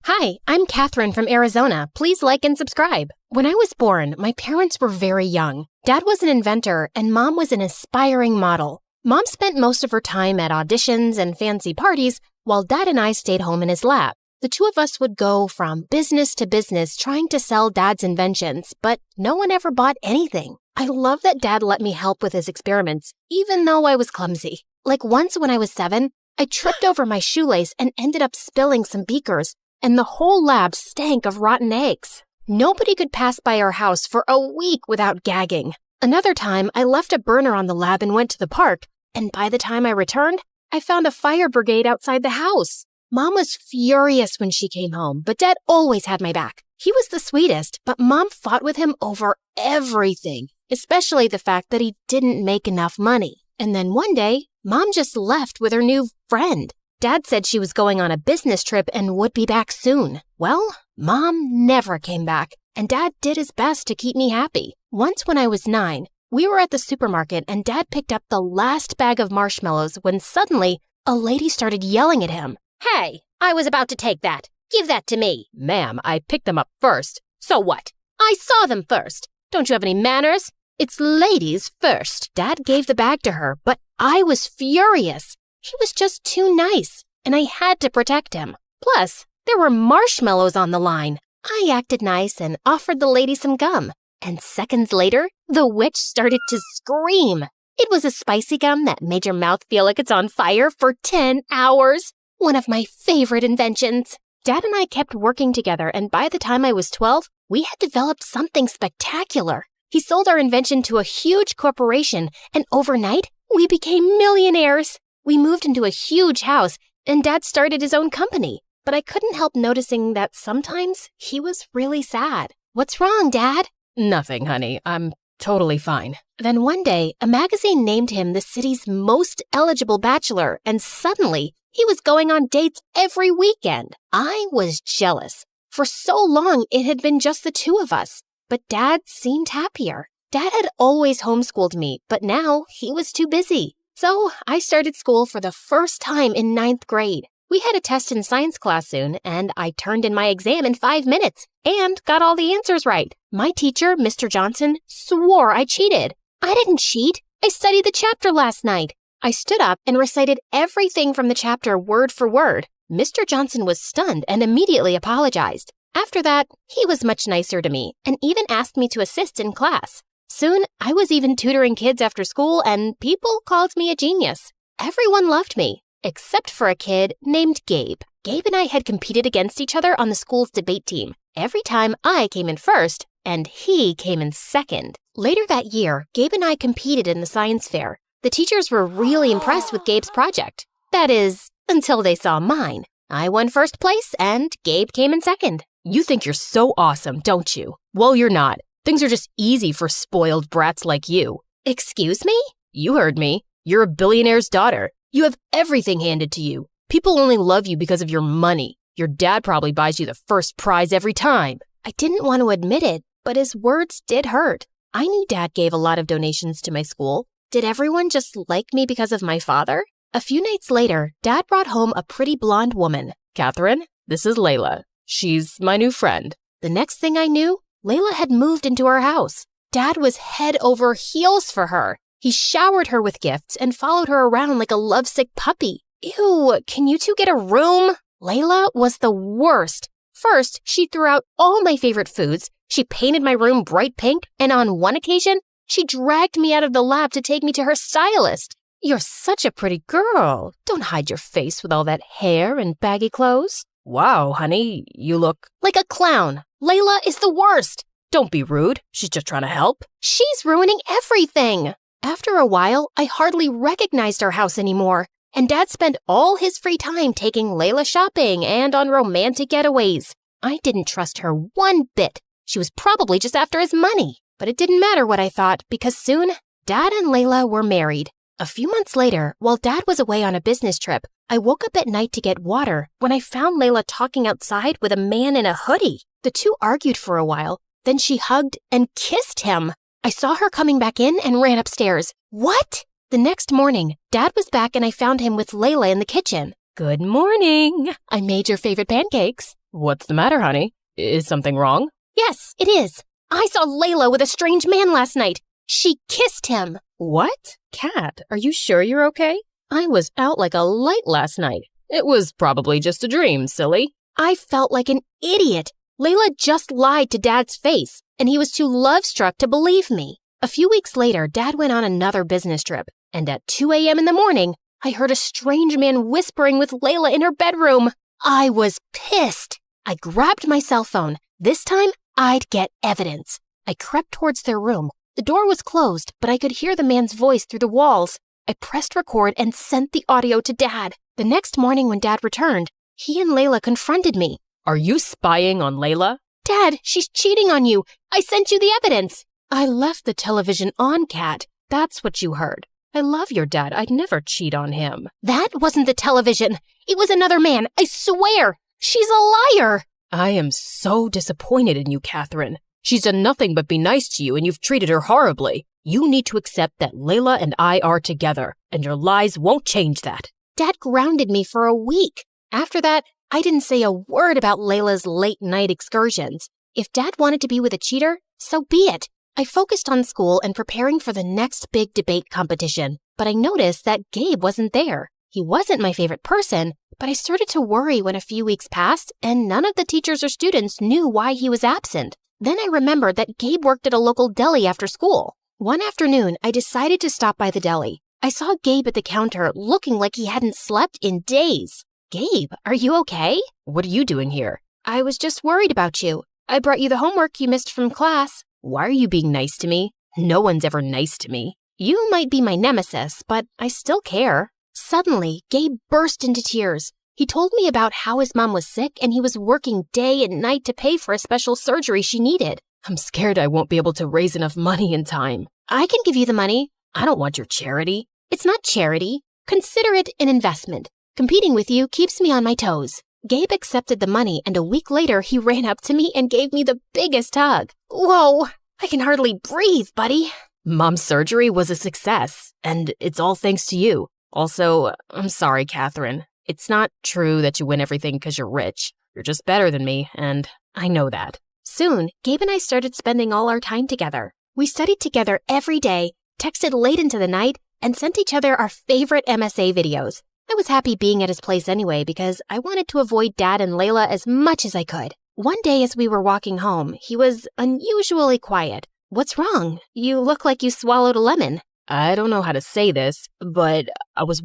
Hi, I'm Catherine from Arizona. Please like and subscribe. When I was born, my parents were very young. Dad was an inventor and Mom was an aspiring model. Mom spent most of her time at auditions and fancy parties, while Dad and I stayed home in his lab. The two of us would go from business to business trying to sell Dad's inventions, but no one ever bought anything. I love that Dad let me help with his experiments, even though I was clumsy. Like once when I was 7, I tripped over my shoelace and ended up spilling some beakers, and the whole lab stank of rotten eggs. Nobody could pass by our house for a week without gagging. Another time, I left a burner on the lab and went to the park, and by the time I returned, I found a fire brigade outside the house. Mom was furious when she came home, but Dad always had my back. He was the sweetest, but Mom fought with him over everything, especially the fact that he didn't make enough money. And then one day, Mom just left with her new friend. Dad said she was going on a business trip and would be back soon. Well, Mom never came back, and Dad did his best to keep me happy. Once when I was 9, we were at the supermarket and Dad picked up the last bag of marshmallows when suddenly a lady started yelling at him. Hey, I was about to take that. Give that to me. Ma'am, I picked them up first. So what? I saw them first. Don't you have any manners? It's ladies first. Dad gave the bag to her, but I was furious. He was just too nice, and I had to protect him. Plus, there were marshmallows on the line. I acted nice and offered the lady some gum. And seconds later, the witch started to scream. It was a spicy gum that made your mouth feel like it's on fire for 10 hours. One of my favorite inventions. Dad and I kept working together, and by the time I was 12, we had developed something spectacular. He sold our invention to a huge corporation, and overnight, we became millionaires. We moved into a huge house, and Dad started his own company. But I couldn't help noticing that sometimes he was really sad. What's wrong, Dad? Nothing, honey. I'm totally fine. Then one day, a magazine named him the city's most eligible bachelor, and suddenly, he was going on dates every weekend. I was jealous. For so long, it had been just the two of us. But Dad seemed happier. Dad had always homeschooled me, but now he was too busy. So I started school for the first time in 9th grade. We had a test in science class soon, and I turned in my exam in 5 minutes and got all the answers right. My teacher, Mr. Johnson, swore I cheated. I didn't cheat. I studied the chapter last night. I stood up and recited everything from the chapter word for word. Mr. Johnson was stunned and immediately apologized. After that, he was much nicer to me and even asked me to assist in class. Soon, I was even tutoring kids after school, and people called me a genius. Everyone loved me, except for a kid named Gabe. Gabe and I had competed against each other on the school's debate team. Every time I came in first, and he came in second. Later that year, Gabe and I competed in the science fair. The teachers were really impressed with Gabe's project. That is, until they saw mine. I won first place, and Gabe came in second. You think you're so awesome, don't you? Well, you're not. Things are just easy for spoiled brats like you. Excuse me? You heard me. You're a billionaire's daughter. You have everything handed to you. People only love you because of your money. Your dad probably buys you the first prize every time. I didn't want to admit it, but his words did hurt. I knew Dad gave a lot of donations to my school. Did everyone just like me because of my father? A few nights later, Dad brought home a pretty blonde woman. Catherine, this is Layla. She's my new friend. The next thing I knew, Layla had moved into our house. Dad was head over heels for her. He showered her with gifts and followed her around like a lovesick puppy. Ew, can you two get a room? Layla was the worst. First, she threw out all my favorite foods. She painted my room bright pink, and on one occasion, she dragged me out of the lab to take me to her stylist. You're such a pretty girl. Don't hide your face with all that hair and baggy clothes. Wow, honey, you look like a clown. Layla is the worst. Don't be rude. She's just trying to help. She's ruining everything. After a while, I hardly recognized our house anymore, and Dad spent all his free time taking Layla shopping and on romantic getaways. I didn't trust her one bit. She was probably just after his money. But it didn't matter what I thought, because soon, Dad and Layla were married. A few months later, while Dad was away on a business trip, I woke up at night to get water when I found Layla talking outside with a man in a hoodie. The two argued for a while, then she hugged and kissed him. I saw her coming back in and ran upstairs. What? The next morning, Dad was back and I found him with Layla in the kitchen. Good morning. I made your favorite pancakes. What's the matter, honey? Is something wrong? Yes, it is. I saw Layla with a strange man last night. She kissed him. What? Kat, are you sure you're okay? I was out like a light last night. It was probably just a dream, silly. I felt like an idiot. Layla just lied to Dad's face, and he was too love-struck to believe me. A few weeks later, Dad went on another business trip, and at 2 a.m. in the morning, I heard a strange man whispering with Layla in her bedroom. I was pissed. I grabbed my cell phone. This time, I'd get evidence. I crept towards their room. The door was closed, but I could hear the man's voice through the walls. I pressed record and sent the audio to Dad. The next morning when Dad returned, he and Layla confronted me. Are you spying on Layla? Dad, she's cheating on you. I sent you the evidence. I left the television on, Kat. That's what you heard. I love your dad. I'd never cheat on him. That wasn't the television. It was another man. I swear. She's a liar. I am so disappointed in you, Catherine. She's done nothing but be nice to you, and you've treated her horribly. You need to accept that Layla and I are together, and your lies won't change that. Dad grounded me for a week. After that, I didn't say a word about Layla's late-night excursions. If Dad wanted to be with a cheater, so be it. I focused on school and preparing for the next big debate competition, but I noticed that Gabe wasn't there. He wasn't my favorite person, but I started to worry when a few weeks passed and none of the teachers or students knew why he was absent. Then I remembered that Gabe worked at a local deli after school. One afternoon, I decided to stop by the deli. I saw Gabe at the counter looking like he hadn't slept in days. Gabe, are you okay? What are you doing here? I was just worried about you. I brought you the homework you missed from class. Why are you being nice to me? No one's ever nice to me. You might be my nemesis, but I still care. Suddenly, Gabe burst into tears. He told me about how his mom was sick and he was working day and night to pay for a special surgery she needed. I'm scared I won't be able to raise enough money in time. I can give you the money. I don't want your charity. It's not charity. Consider it an investment. Competing with you keeps me on my toes. Gabe accepted the money, and a week later, he ran up to me and gave me the biggest hug. Whoa, I can hardly breathe, buddy. Mom's surgery was a success, and it's all thanks to you. Also, I'm sorry, Catherine. It's not true that you win everything because you're rich. You're just better than me, and I know that. Soon, Gabe and I started spending all our time together. We studied together every day, texted late into the night, and sent each other our favorite MSA videos. I was happy being at his place anyway because I wanted to avoid Dad and Layla as much as I could. One day as we were walking home, he was unusually quiet. What's wrong? You look like you swallowed a lemon. I don't know how to say this, but I was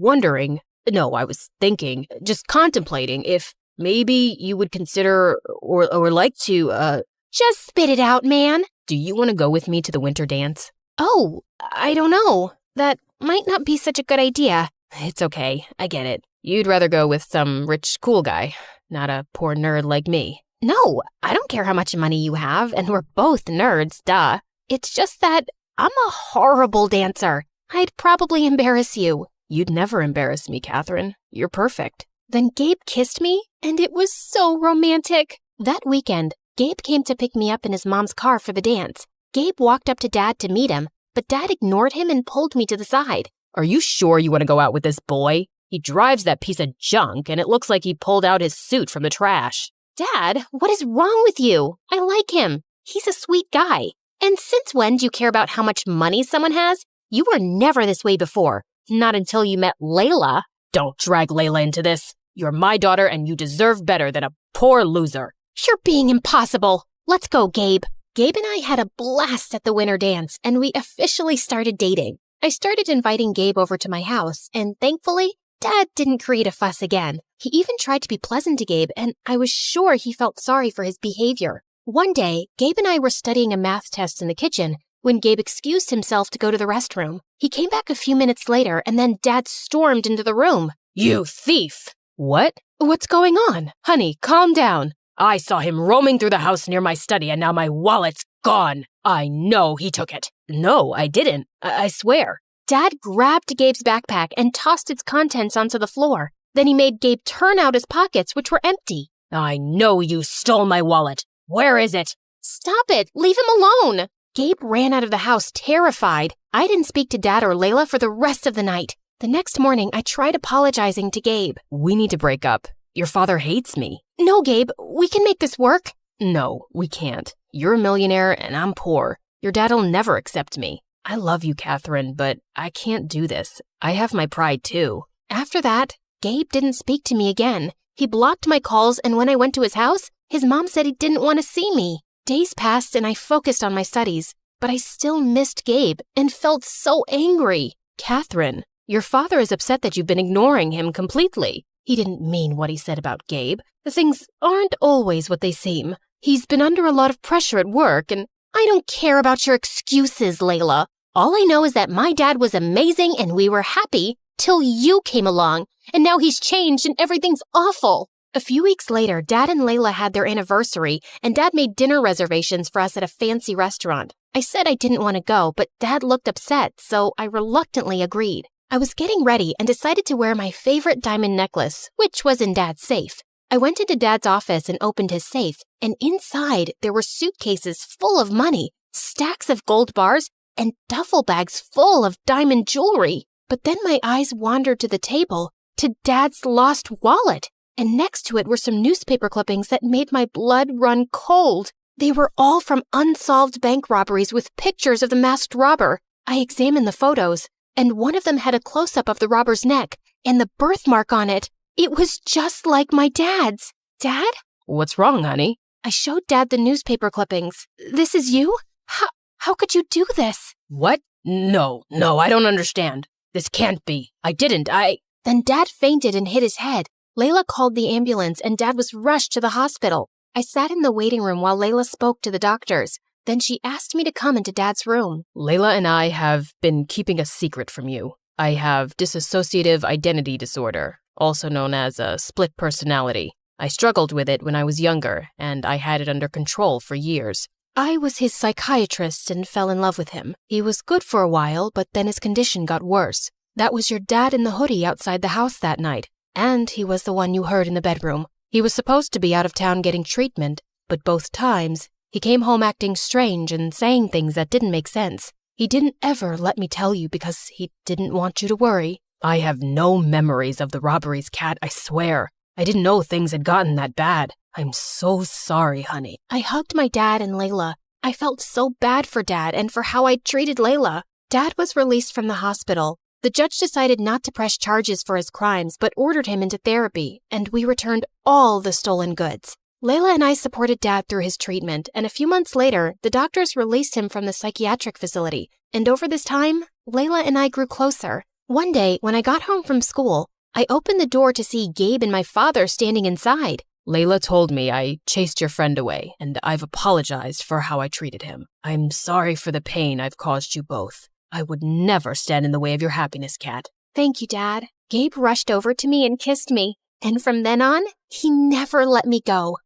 thinking, just contemplating if maybe you would consider or like to, Just spit it out, man. Do you want to go with me to the winter dance? Oh, I don't know. That might not be such a good idea. It's okay, I get it. You'd rather go with some rich, cool guy, not a poor nerd like me. No, I don't care how much money you have, and we're both nerds, duh. It's just that I'm a horrible dancer. I'd probably embarrass you. You'd never embarrass me, Catherine. You're perfect. Then Gabe kissed me, and it was so romantic. That weekend, Gabe came to pick me up in his mom's car for the dance. Gabe walked up to Dad to meet him, but Dad ignored him and pulled me to the side. Are you sure you want to go out with this boy? He drives that piece of junk, and it looks like he pulled out his suit from the trash. Dad, what is wrong with you? I like him. He's a sweet guy. And since when do you care about how much money someone has? You were never this way before. Not until you met Layla. Don't drag Layla into this. You're my daughter, and you deserve better than a poor loser. You're being impossible. Let's go, Gabe. Gabe and I had a blast at the winter dance, and we officially started dating. I started inviting Gabe over to my house, and thankfully, Dad didn't create a fuss again. He even tried to be pleasant to Gabe, and I was sure he felt sorry for his behavior. One day, Gabe and I were studying a math test in the kitchen when Gabe excused himself to go to the restroom. He came back a few minutes later, and then Dad stormed into the room. You thief! What? What's going on? Honey, calm down. I saw him roaming through the house near my study, and now my wallet's gone. I know he took it. No, I didn't. I swear. Dad grabbed Gabe's backpack and tossed its contents onto the floor. Then he made Gabe turn out his pockets, which were empty. I know you stole my wallet. Where is it? Stop it. Leave him alone. Gabe ran out of the house terrified. I didn't speak to Dad or Layla for the rest of the night. The next morning, I tried apologizing to Gabe. We need to break up. Your father hates me. No, Gabe, we can make this work. No, we can't. You're a millionaire and I'm poor. Your dad'll never accept me. I love you, Catherine, but I can't do this. I have my pride too. After that, Gabe didn't speak to me again. He blocked my calls, and when I went to his house, his mom said he didn't want to see me. Days passed and I focused on my studies, but I still missed Gabe and felt so angry. Catherine, your father is upset that you've been ignoring him completely. He didn't mean what he said about Gabe. The things aren't always what they seem. He's been under a lot of pressure at work, and I don't care about your excuses, Layla. All I know is that my dad was amazing and we were happy till you came along, and now he's changed and everything's awful. A few weeks later, Dad and Layla had their anniversary, and Dad made dinner reservations for us at a fancy restaurant. I said I didn't want to go, but Dad looked upset, so I reluctantly agreed. I was getting ready and decided to wear my favorite diamond necklace, which was in Dad's safe. I went into Dad's office and opened his safe, and inside there were suitcases full of money, stacks of gold bars, and duffel bags full of diamond jewelry. But then my eyes wandered to the table, to Dad's lost wallet, and next to it were some newspaper clippings that made my blood run cold. They were all from unsolved bank robberies with pictures of the masked robber. I examined the photos, and one of them had a close-up of the robber's neck and the birthmark on it. It was just like my dad's. Dad? What's wrong, honey? I showed Dad the newspaper clippings. This is you? How could you do this? What? No, I don't understand. This can't be. I didn't. Then Dad fainted and hit his head. Layla called the ambulance and Dad was rushed to the hospital. I sat in the waiting room while Layla spoke to the doctors. Then she asked me to come into Dad's room. Layla and I have been keeping a secret from you. I have dissociative identity disorder, also known as a split personality. I struggled with it when I was younger, and I had it under control for years. I was his psychiatrist and fell in love with him. He was good for a while, but then his condition got worse. That was your dad in the hoodie outside the house that night, and he was the one you heard in the bedroom. He was supposed to be out of town getting treatment, but both times, he came home acting strange and saying things that didn't make sense. He didn't ever let me tell you because he didn't want you to worry. I have no memories of the robberies, Kat, I swear. I didn't know things had gotten that bad. I'm so sorry, honey. I hugged my dad and Layla. I felt so bad for Dad and for how I'd treated Layla. Dad was released from the hospital. The judge decided not to press charges for his crimes, but ordered him into therapy, and we returned all the stolen goods. Layla and I supported Dad through his treatment, and a few months later, the doctors released him from the psychiatric facility. And over this time, Layla and I grew closer. One day, when I got home from school, I opened the door to see Gabe and my father standing inside. Layla told me I chased your friend away, and I've apologized for how I treated him. I'm sorry for the pain I've caused you both. I would never stand in the way of your happiness, Kat. Thank you, Dad. Gabe rushed over to me and kissed me, and from then on, he never let me go.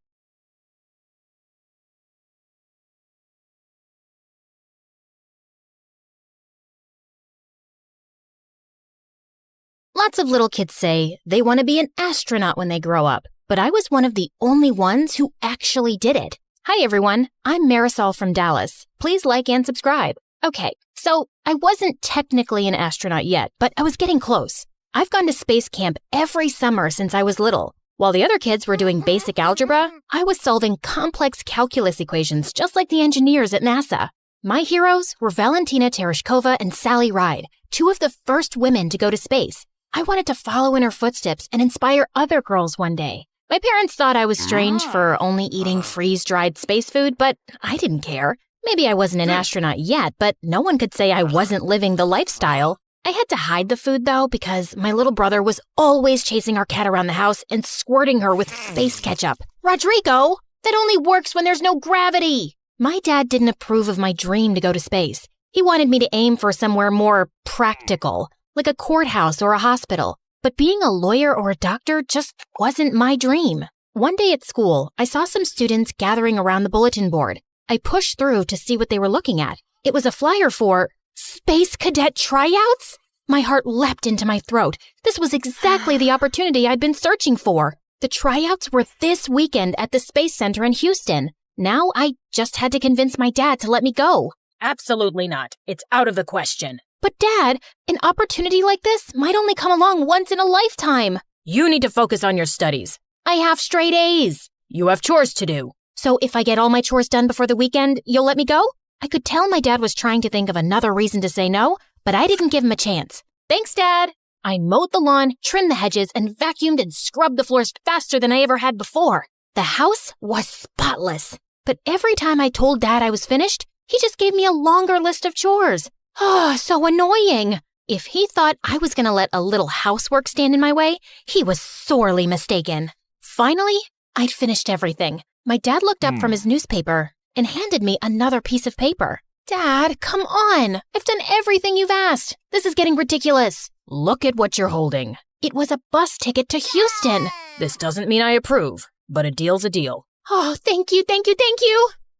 Lots of little kids say they want to be an astronaut when they grow up, but I was one of the only ones who actually did it. Hi everyone, I'm Marisol from Dallas. Please like and subscribe. Okay, so I wasn't technically an astronaut yet, but I was getting close. I've gone to space camp every summer since I was little. While the other kids were doing basic algebra, I was solving complex calculus equations just like the engineers at NASA. My heroes were Valentina Tereshkova and Sally Ride, two of the first women to go to space. I wanted to follow in her footsteps and inspire other girls one day. My parents thought I was strange for only eating freeze-dried space food, but I didn't care. Maybe I wasn't an astronaut yet, but no one could say I wasn't living the lifestyle. I had to hide the food, though, because my little brother was always chasing our cat around the house and squirting her with space ketchup. Rodrigo, that only works when there's no gravity. My dad didn't approve of my dream to go to space. He wanted me to aim for somewhere more practical, like a courthouse or a hospital. But being a lawyer or a doctor just wasn't my dream. One day at school, I saw some students gathering around the bulletin board. I pushed through to see what they were looking at. It was a flyer for Space Cadet Tryouts? My heart leapt into my throat. This was exactly the opportunity I'd been searching for. The tryouts were this weekend at the Space Center in Houston. Now I just had to convince my dad to let me go. Absolutely not. It's out of the question. But Dad, an opportunity like this might only come along once in a lifetime. You need to focus on your studies. I have straight A's. You have chores to do. So if I get all my chores done before the weekend, you'll let me go? I could tell my dad was trying to think of another reason to say no, but I didn't give him a chance. Thanks, Dad. I mowed the lawn, trimmed the hedges, and vacuumed and scrubbed the floors faster than I ever had before. The house was spotless. But every time I told Dad I was finished, he just gave me a longer list of chores. Oh, so annoying. If he thought I was going to let a little housework stand in my way, he was sorely mistaken. Finally, I'd finished everything. My dad looked up from his newspaper and handed me another piece of paper. Dad, come on. I've done everything you've asked. This is getting ridiculous. Look at what you're holding. It was a bus ticket to Houston. This doesn't mean I approve, but a deal's a deal. Oh, thank you.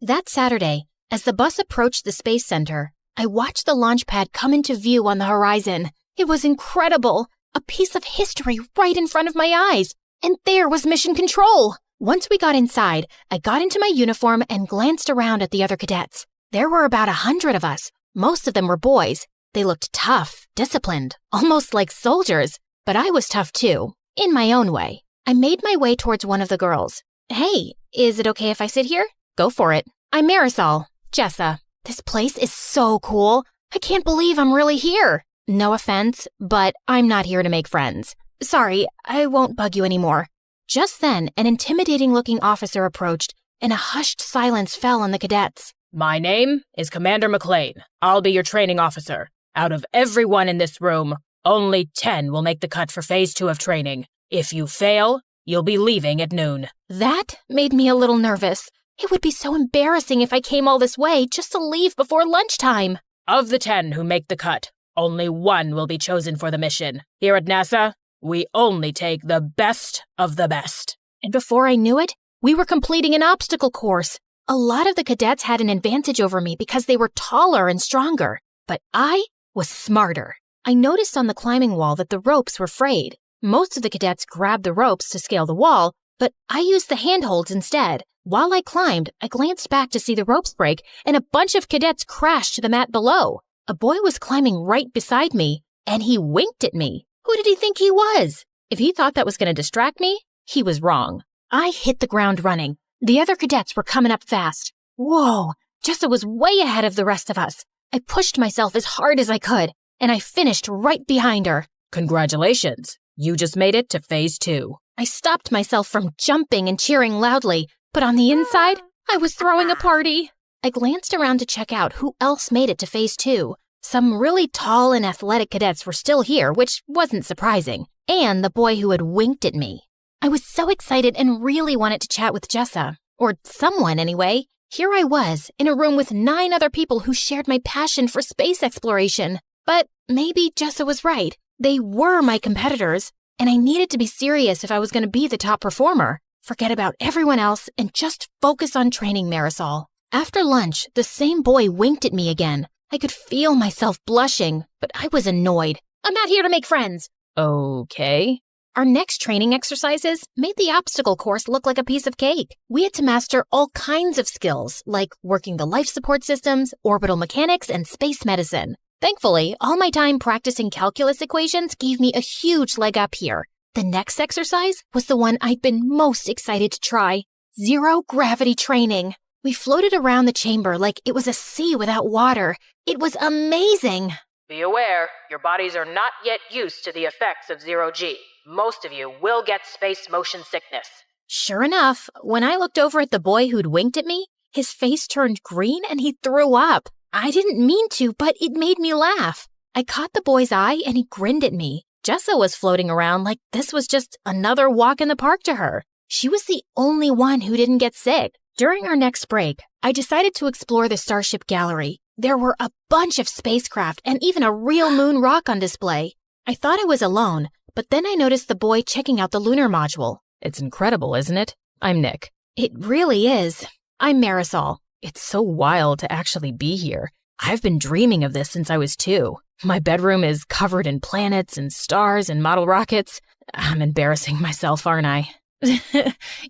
That Saturday, as the bus approached the Space Center, I watched the launch pad come into view on the horizon. It was incredible. A piece of history right in front of my eyes. And there was Mission Control. Once we got inside, I got into my uniform and glanced around at the other cadets. There were about 100 of us. Most of them were boys. They looked tough, disciplined, almost like soldiers. But I was tough too, in my own way. I made my way towards one of the girls. Hey, is it okay if I sit here? Go for it. I'm Marisol, Jessa. This place is so cool. I can't believe I'm really here. No offense, but I'm not here to make friends. Sorry, I won't bug you anymore. Just then, an intimidating-looking officer approached, and a hushed silence fell on the cadets. My name is Commander McLean. I'll be your training officer. Out of everyone in this room, only 10 will make the cut for Phase 2 of training. If you fail, you'll be leaving at noon. That made me a little nervous. It would be so embarrassing if I came all this way just to leave before lunchtime. Of the 10 who make the cut, only 1 will be chosen for the mission. Here at NASA, we only take the best of the best. And before I knew it, we were completing an obstacle course. A lot of the cadets had an advantage over me because they were taller and stronger, but I was smarter. I noticed on the climbing wall that the ropes were frayed. Most of the cadets grabbed the ropes to scale the wall, but I used the handholds instead. While I climbed, I glanced back to see the ropes break, and a bunch of cadets crashed to the mat below. A boy was climbing right beside me, and he winked at me. Who did he think he was? If he thought that was going to distract me, he was wrong. I hit the ground running. The other cadets were coming up fast. Whoa, Jessa was way ahead of the rest of us. I pushed myself as hard as I could, and I finished right behind her. Congratulations. You just made it to Phase 2. I stopped myself from jumping and cheering loudly, but on the inside, I was throwing a party. I glanced around to check out who else made it to Phase 2. Some really tall and athletic cadets were still here, which wasn't surprising, and the boy who had winked at me. I was so excited and really wanted to chat with Jessa, or someone anyway. Here I was, in a room with 9 other people who shared my passion for space exploration. But maybe Jessa was right. They were my competitors, and I needed to be serious if I was going to be the top performer. Forget about everyone else and just focus on training Marisol. After lunch, the same boy winked at me again. I could feel myself blushing, but I was annoyed. I'm not here to make friends. Okay. Our next training exercises made the obstacle course look like a piece of cake. We had to master all kinds of skills, like working the life support systems, orbital mechanics, and space medicine. Thankfully, all my time practicing calculus equations gave me a huge leg up here. The next exercise was the one I'd been most excited to try. Zero gravity training. We floated around the chamber like it was a sea without water. It was amazing. Be aware, your bodies are not yet used to the effects of zero-G. Most of you will get space motion sickness. Sure enough, when I looked over at the boy who'd winked at me, his face turned green and he threw up. I didn't mean to, but it made me laugh. I caught the boy's eye and he grinned at me. Jessa was floating around like this was just another walk in the park to her. She was the only one who didn't get sick. During our next break, I decided to explore the Starship Gallery. There were a bunch of spacecraft and even a real moon rock on display. I thought I was alone, but then I noticed the boy checking out the lunar module. It's incredible, isn't it? I'm Nick. It really is. I'm Marisol. It's so wild to actually be here. I've been dreaming of this since I was 2. My bedroom is covered in planets and stars and model rockets. I'm embarrassing myself, aren't I?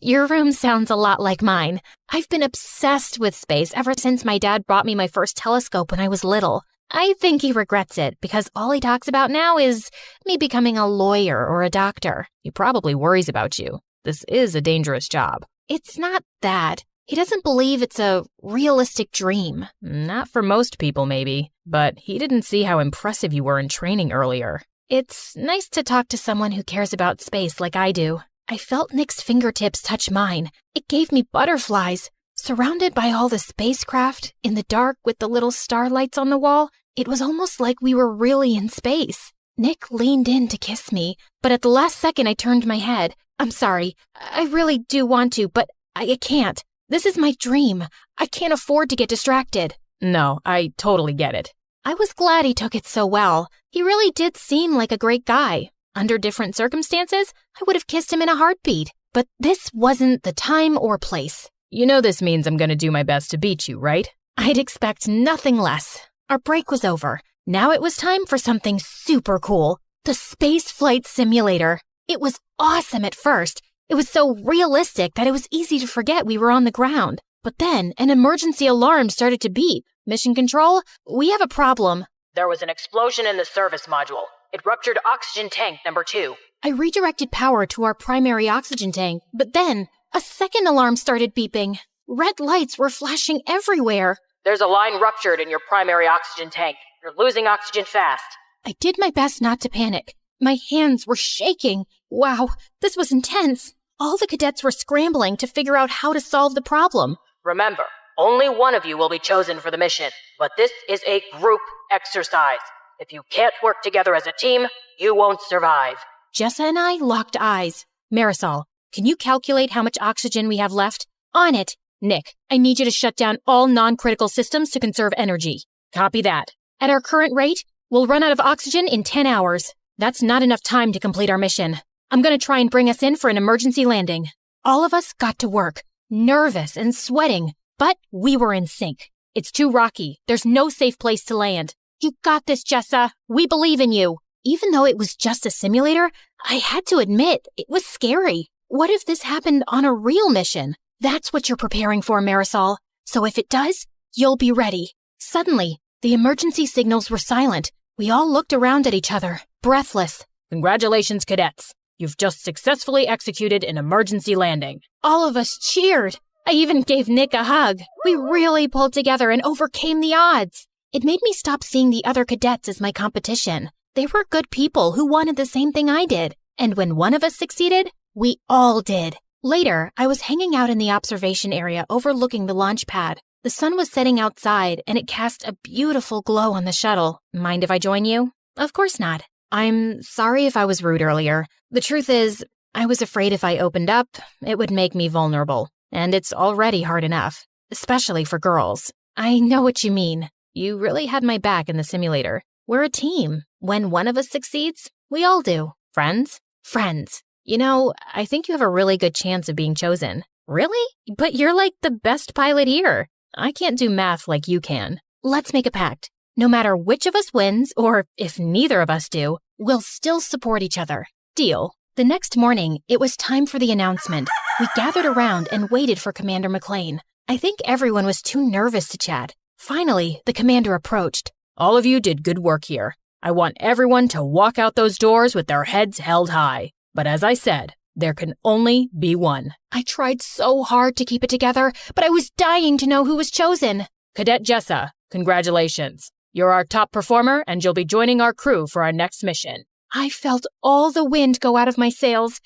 Your room sounds a lot like mine. I've been obsessed with space ever since my dad bought me my first telescope when I was little. I think he regrets it because all he talks about now is me becoming a lawyer or a doctor. He probably worries about you. This is a dangerous job. It's not that. He doesn't believe it's a realistic dream. Not for most people, maybe, but he didn't see how impressive you were in training earlier. It's nice to talk to someone who cares about space like I do. I felt Nick's fingertips touch mine. It gave me butterflies. Surrounded by all the spacecraft, in the dark with the little starlights on the wall, it was almost like we were really in space. Nick leaned in to kiss me, but at the last second I turned my head. I'm sorry. I really do want to, but I can't. This is my dream. I can't afford to get distracted. No, I totally get it. I was glad he took it so well. He really did seem like a great guy. Under different circumstances, I would have kissed him in a heartbeat. But this wasn't the time or place. You know this means I'm going to do my best to beat you, right? I'd expect nothing less. Our break was over. Now it was time for something super cool. The space flight simulator. It was awesome at first. It was so realistic that it was easy to forget we were on the ground. But then an emergency alarm started to beep. Mission Control, we have a problem. There was an explosion in the service module. It ruptured oxygen tank number 2. I redirected power to our primary oxygen tank, but then a second alarm started beeping. Red lights were flashing everywhere. There's a line ruptured in your primary oxygen tank. You're losing oxygen fast. I did my best not to panic. My hands were shaking. Wow, this was intense. All the cadets were scrambling to figure out how to solve the problem. Remember, only one of you will be chosen for the mission, but this is a group exercise. If you can't work together as a team, you won't survive. Jessa and I locked eyes. Marisol, can you calculate how much oxygen we have left? On it. Nick, I need you to shut down all non-critical systems to conserve energy. Copy that. At our current rate, we'll run out of oxygen in 10 hours. That's not enough time to complete our mission. I'm going to try and bring us in for an emergency landing. All of us got to work, nervous and sweating, but we were in sync. It's too rocky. There's no safe place to land. You got this, Jessa. We believe in you. Even though it was just a simulator, I had to admit, it was scary. What if this happened on a real mission? That's what you're preparing for, Marisol. So if it does, you'll be ready. Suddenly, the emergency signals were silent. We all looked around at each other, breathless. Congratulations, cadets. You've just successfully executed an emergency landing. All of us cheered. I even gave Nick a hug. We really pulled together and overcame the odds. It made me stop seeing the other cadets as my competition. They were good people who wanted the same thing I did. And when one of us succeeded, we all did. Later, I was hanging out in the observation area overlooking the launch pad. The sun was setting outside, and it cast a beautiful glow on the shuttle. Mind if I join you? Of course not. I'm sorry if I was rude earlier. The truth is, I was afraid if I opened up, it would make me vulnerable. And it's already hard enough, especially for girls. I know what you mean. You really had my back in the simulator. We're a team. When one of us succeeds, we all do. Friends? Friends. You know, I think you have a really good chance of being chosen. Really? But you're like the best pilot here. I can't do math like you can. Let's make a pact. No matter which of us wins, or if neither of us do, we'll still support each other. Deal. The next morning, it was time for the announcement. We gathered around and waited for Commander McLean. I think everyone was too nervous to chat. Finally, the commander approached. All of you did good work here. I want everyone to walk out those doors with their heads held high. But as I said, there can only be one. I tried so hard to keep it together, but I was dying to know who was chosen. Cadet Jessa, congratulations. You're our top performer, and you'll be joining our crew for our next mission. I felt all the wind go out of my sails.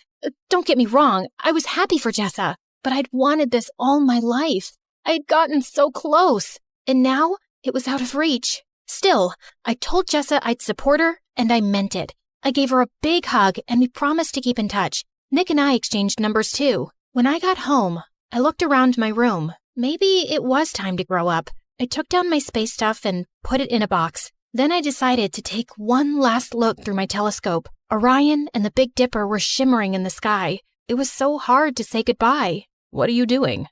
Don't get me wrong, I was happy for Jessa, but I'd wanted this all my life. I'd gotten so close, and now it was out of reach. Still, I told Jessa I'd support her, and I meant it. I gave her a big hug, and we promised to keep in touch. Nick and I exchanged numbers too. When I got home, I looked around my room. Maybe it was time to grow up. I took down my space stuff and put it in a box. Then I decided to take one last look through my telescope. Orion and the Big Dipper were shimmering in the sky. It was so hard to say goodbye. What are you doing?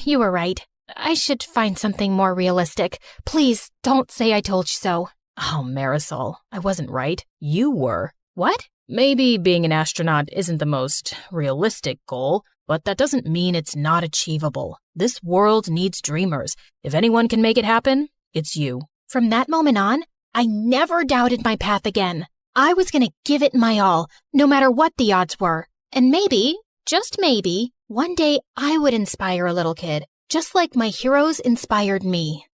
You were right. I should find something more realistic. Please, don't say I told you so. Oh, Marisol, I wasn't right. You were. What? Maybe being an astronaut isn't the most realistic goal, but that doesn't mean it's not achievable. This world needs dreamers. If anyone can make it happen, it's you. From that moment on, I never doubted my path again. I was going to give it my all, no matter what the odds were. And maybe, just maybe, one day I would inspire a little kid. just like my heroes inspired me.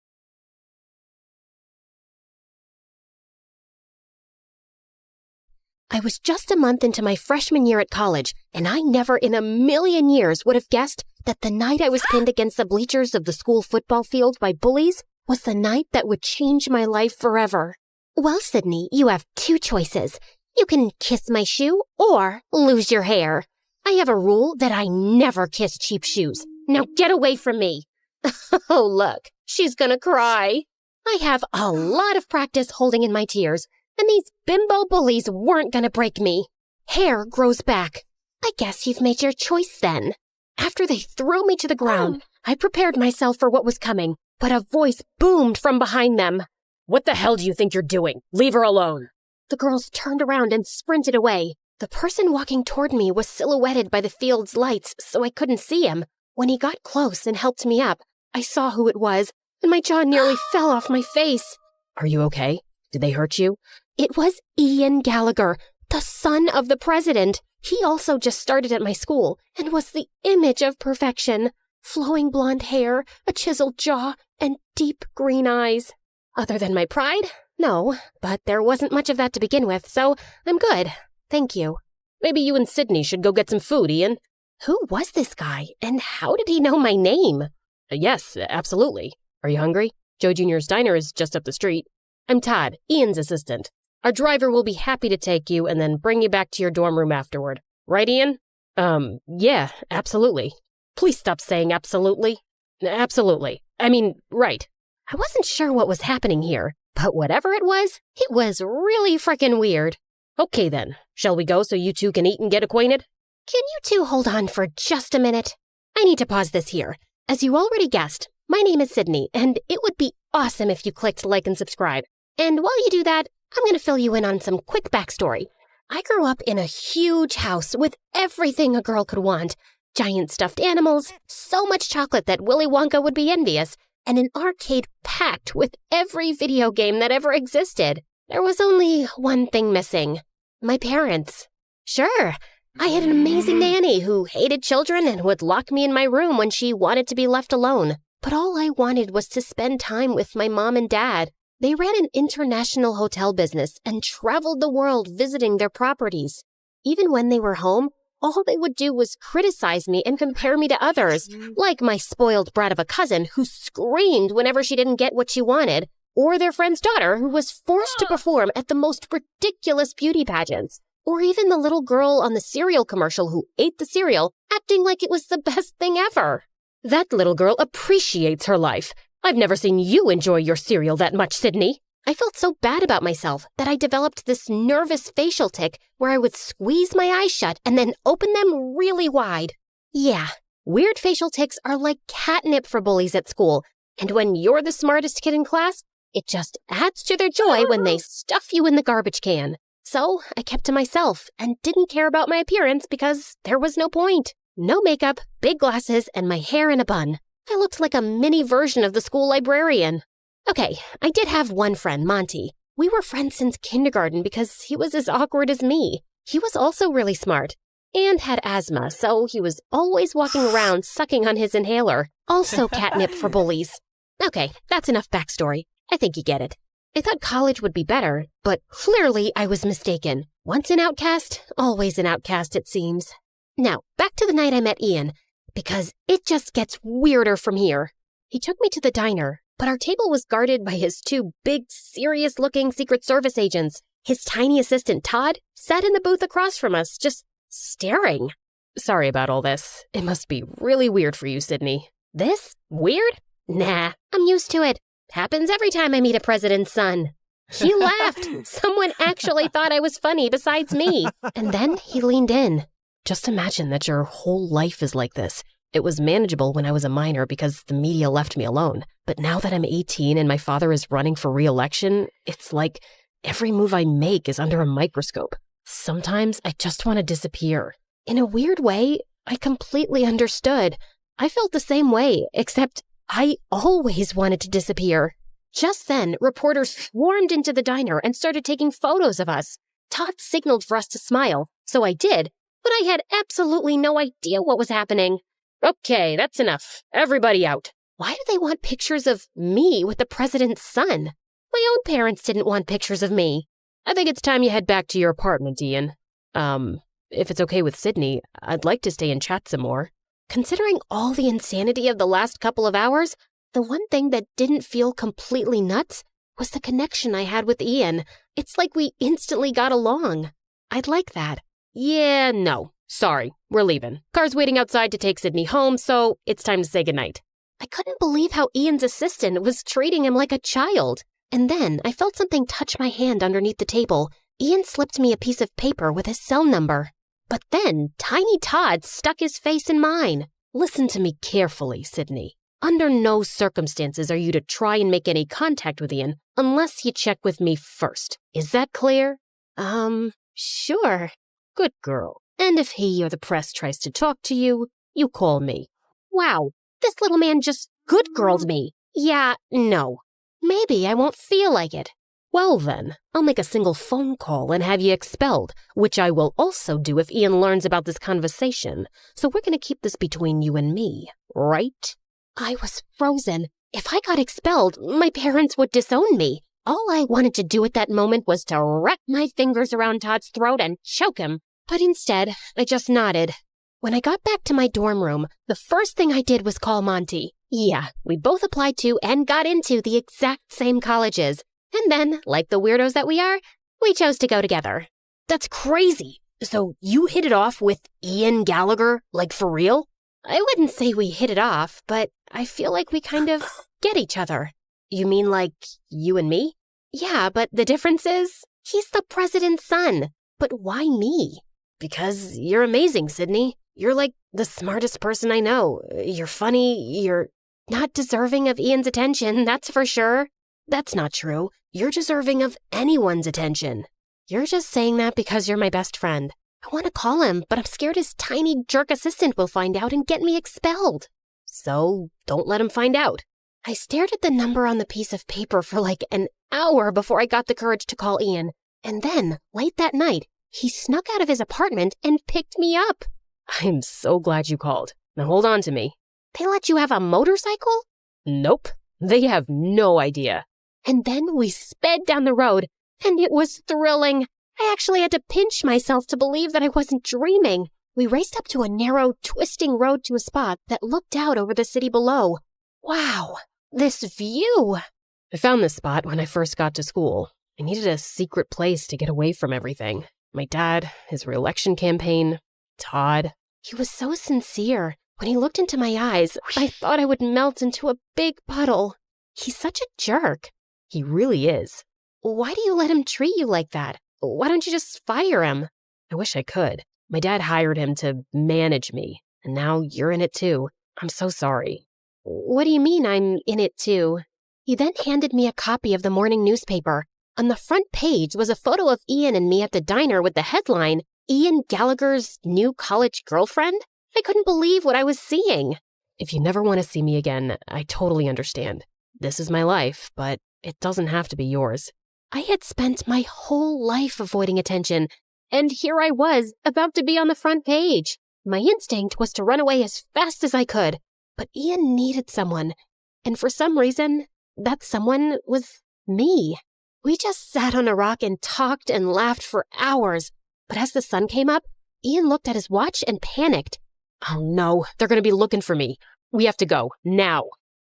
I was just a month into my freshman year at college, and I never in a million years would have guessed that the night I was pinned against the bleachers of the school football field by bullies was the night that would change my life forever. Well, Sydney, you have two choices. You can kiss my shoe or lose your hair. I have a rule that I never kiss cheap shoes. Now get away from me. Oh, look, she's gonna cry. I have a lot of practice holding in my tears, and these bimbo bullies weren't gonna break me. Hair grows back. I guess you've made your choice then. After they threw me to the ground, I prepared myself for what was coming, but a voice boomed from behind them. What the hell do you think you're doing? Leave her alone. The girls turned around and sprinted away. The person walking toward me was silhouetted by the field's lights, so I couldn't see him. When he got close and helped me up, I saw who it was, and my jaw nearly fell off my face. Are you okay? Did they hurt you? It was Ian Gallagher, the son of the president. He also just started at my school and was the image of perfection. Flowing blonde hair, a chiseled jaw, and deep green eyes. Other than my pride? No, but there wasn't much of that to begin with, so I'm good. Thank you. Maybe you and Sydney should go get some food, Ian. Who was this guy, and how did he know my name? Yes, absolutely. Are you hungry? Joe Jr.'s Diner is just up the street. I'm Todd, Ian's assistant. Our driver will be happy to take you and then bring you back to your dorm room afterward. Right, Ian? Yeah, absolutely. Please stop saying absolutely. Absolutely. I mean, right. I wasn't sure what was happening here, but whatever it was really frickin' weird. Okay then, shall we go so you two can eat and get acquainted? Can you two hold on for just a minute? I need to pause this here. As you already guessed, my name is Sydney, and it would be awesome if you clicked like and subscribe. And while you do that, I'm going to fill you in on some quick backstory. I grew up in a huge house with everything a girl could want. Giant stuffed animals, so much chocolate that Willy Wonka would be envious, and an arcade packed with every video game that ever existed. There was only one thing missing. My parents. Sure, I had an amazing nanny who hated children and would lock me in my room when she wanted to be left alone. But all I wanted was to spend time with my mom and dad. They ran an international hotel business and traveled the world visiting their properties. Even when they were home, all they would do was criticize me and compare me to others, like my spoiled brat of a cousin who screamed whenever she didn't get what she wanted, or their friend's daughter who was forced to perform at the most ridiculous beauty pageants, or even the little girl on the cereal commercial who ate the cereal, acting like it was the best thing ever. That little girl appreciates her life. I've never seen you enjoy your cereal that much, Sydney. I felt so bad about myself that I developed this nervous facial tic where I would squeeze my eyes shut and then open them really wide. Yeah, weird facial tics are like catnip for bullies at school, and when you're the smartest kid in class, it just adds to their joy when they stuff you in the garbage can. So I kept to myself and didn't care about my appearance because there was no point. No makeup, big glasses, and my hair in a bun. I looked like a mini version of the school librarian. Okay, I did have one friend, Monty. We were friends since kindergarten because he was as awkward as me. He was also really smart and had asthma, so he was always walking around sucking on his inhaler. Also catnip for bullies. Okay, that's enough backstory. I think you get it. I thought college would be better, but clearly I was mistaken. Once an outcast, always an outcast, it seems. Now, back to the night I met Ian, because it just gets weirder from here. He took me to the diner, but our table was guarded by his two big, serious-looking Secret Service agents. His tiny assistant, Todd, sat in the booth across from us, just staring. Sorry about all this. It must be really weird for you, Sydney. This? Weird? Nah, I'm used to it. Happens every time I meet a president's son. He laughed. Someone actually thought I was funny besides me. And then he leaned in. Just imagine that your whole life is like this. It was manageable when I was a minor because the media left me alone. But now that I'm 18 and my father is running for re-election, it's like every move I make is under a microscope. Sometimes I just want to disappear. In a weird way, I completely understood. I felt the same way, except I always wanted to disappear. Just then, reporters swarmed into the diner and started taking photos of us. Todd signaled for us to smile, so I did, but I had absolutely no idea what was happening. Okay, that's enough. Everybody out. Why do they want pictures of me with the president's son? My own parents didn't want pictures of me. I think it's time you head back to your apartment, Ian. If it's okay with Sydney, I'd like to stay and chat some more. Considering all the insanity of the last couple of hours, the one thing that didn't feel completely nuts was the connection I had with Ian. It's like we instantly got along. I'd like that. Yeah, no. Sorry, we're leaving. Car's waiting outside to take Sydney home, so it's time to say goodnight. I couldn't believe how Ian's assistant was treating him like a child. And then I felt something touch my hand underneath the table. Ian slipped me a piece of paper with his cell number. But then Tiny Todd stuck his face in mine. Listen to me carefully, Sydney. Under no circumstances are you to try and make any contact with Ian unless you check with me first. Is that clear? Sure. Good girl. And if he or the press tries to talk to you, you call me. Wow, this little man just good girled me. Yeah, no. Maybe I won't feel like it. Well then, I'll make a single phone call and have you expelled, which I will also do if Ian learns about this conversation. So we're going to keep this between you and me, right? I was frozen. If I got expelled, my parents would disown me. All I wanted to do at that moment was to wrap my fingers around Todd's throat and choke him. But instead, I just nodded. When I got back to my dorm room, the first thing I did was call Monty. Yeah, we both applied to and got into the exact same colleges. And then, like the weirdos that we are, we chose to go together. That's crazy. So you hit it off with Ian Gallagher, like for real? I wouldn't say we hit it off, but I feel like we kind of get each other. You mean like you and me? Yeah, but the difference is, he's the president's son. But why me? Because you're amazing, Sydney. You're like the smartest person I know. You're funny. You're not deserving of Ian's attention, that's for sure. That's not true. You're deserving of anyone's attention. You're just saying that because you're my best friend. I want to call him, but I'm scared his tiny jerk assistant will find out and get me expelled. So don't let him find out. I stared at the number on the piece of paper for like an hour before I got the courage to call Ian. And then, late that night, he snuck out of his apartment and picked me up. I'm so glad you called. Now hold on to me. They let you have a motorcycle? Nope. They have no idea. And then we sped down the road, and it was thrilling. I actually had to pinch myself to believe that I wasn't dreaming. We raced up to a narrow, twisting road to a spot that looked out over the city below. Wow, this view! I found this spot when I first got to school. I needed a secret place to get away from everything. My dad, his re-election campaign, Todd. He was so sincere. When he looked into my eyes, I thought I would melt into a big puddle. He's such a jerk. He really is. Why do you let him treat you like that? Why don't you just fire him? I wish I could. My dad hired him to manage me, and now you're in it too. I'm so sorry. What do you mean I'm in it too? He then handed me a copy of the morning newspaper. On the front page was a photo of Ian and me at the diner with the headline, Ian Gallagher's new college girlfriend? I couldn't believe what I was seeing. If you never want to see me again, I totally understand. This is my life, but it doesn't have to be yours. I had spent my whole life avoiding attention, and here I was, about to be on the front page. My instinct was to run away as fast as I could, but Ian needed someone, and for some reason, that someone was me. We just sat on a rock and talked and laughed for hours, but as the sun came up, Ian looked at his watch and panicked. Oh no, they're going to be looking for me. We have to go, now.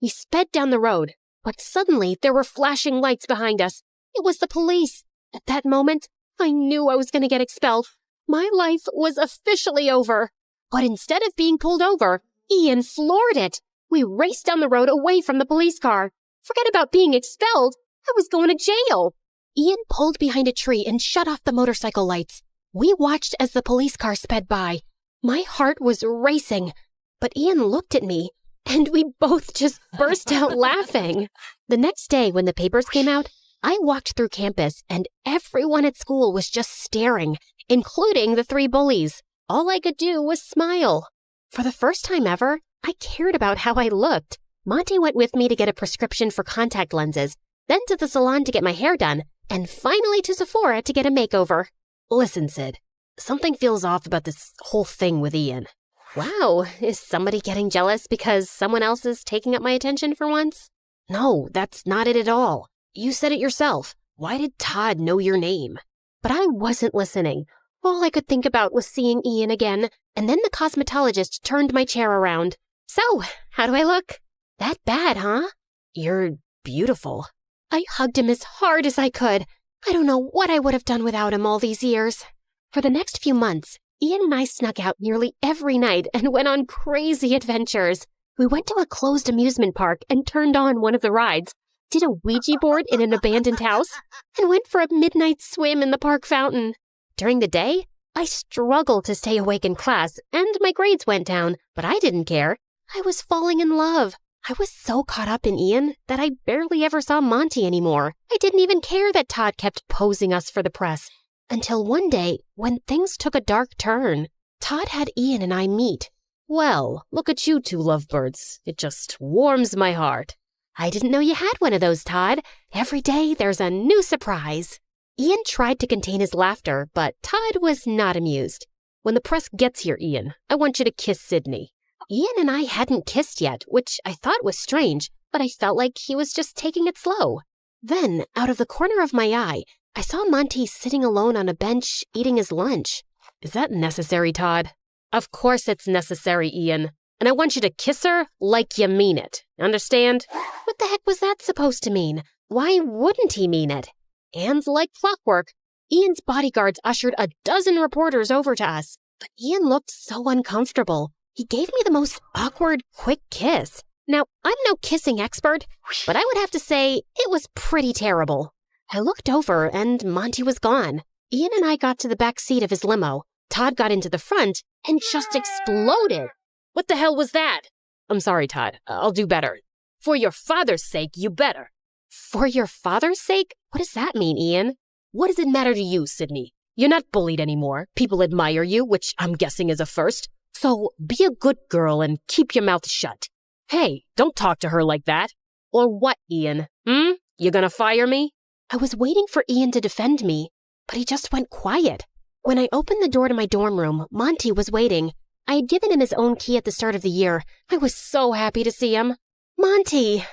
We sped down the road, but suddenly there were flashing lights behind us. It was the police. At that moment, I knew I was going to get expelled. My life was officially over. But instead of being pulled over, Ian floored it. We raced down the road away from the police car. Forget about being expelled. I was going to jail. Ian pulled behind a tree and shut off the motorcycle lights. We watched as the police car sped by. My heart was racing, but Ian looked at me, and we both just burst out laughing. The next day, when the papers came out, I walked through campus, and everyone at school was just staring, including the 3 bullies. All I could do was smile. For the first time ever, I cared about how I looked. Monty went with me to get a prescription for contact lenses, then to the salon to get my hair done, and finally to Sephora to get a makeover. Listen, Sid, something feels off about this whole thing with Ian. Wow, is somebody getting jealous because someone else is taking up my attention for once? No, that's not it at all. You said it yourself. Why did Todd know your name? But I wasn't listening. All I could think about was seeing Ian again, and then the cosmetologist turned my chair around. So, how do I look? That bad, huh? You're beautiful. I hugged him as hard as I could. I don't know what I would have done without him all these years. For the next few months, Ian and I snuck out nearly every night and went on crazy adventures. We went to a closed amusement park and turned on one of the rides, did a Ouija board in an abandoned house, and went for a midnight swim in the park fountain. During the day, I struggled to stay awake in class, and my grades went down, but I didn't care. I was falling in love. I was so caught up in Ian that I barely ever saw Monty anymore. I didn't even care that Todd kept posing us for the press. Until one day, when things took a dark turn, Todd had Ian and I meet. Well, look at you two lovebirds. It just warms my heart. I didn't know you had one of those, Todd. Every day there's a new surprise. Ian tried to contain his laughter, but Todd was not amused. When the press gets here, Ian, I want you to kiss Sydney. Ian and I hadn't kissed yet, which I thought was strange, but I felt like he was just taking it slow. Then, out of the corner of my eye, I saw Monty sitting alone on a bench eating his lunch. Is that necessary, Todd? Of course it's necessary, Ian. And I want you to kiss her like you mean it. Understand? What the heck was that supposed to mean? Why wouldn't he mean it? And like clockwork, Ian's bodyguards ushered a dozen reporters over to us. But Ian looked so uncomfortable. He gave me the most awkward, quick kiss. Now, I'm no kissing expert, but I would have to say it was pretty terrible. I looked over and Monty was gone. Ian and I got to the back seat of his limo. Todd got into the front and just exploded. What the hell was that? I'm sorry, Todd. I'll do better. For your father's sake, you better. For your father's sake? What does that mean, Ian? What does it matter to you, Sydney? You're not bullied anymore. People admire you, which I'm guessing is a first. So be a good girl and keep your mouth shut. Hey, don't talk to her like that. Or what, Ian? You gonna fire me? I was waiting for Ian to defend me, but he just went quiet. When I opened the door to my dorm room, Monty was waiting. I had given him his own key at the start of the year. I was so happy to see him. Monty!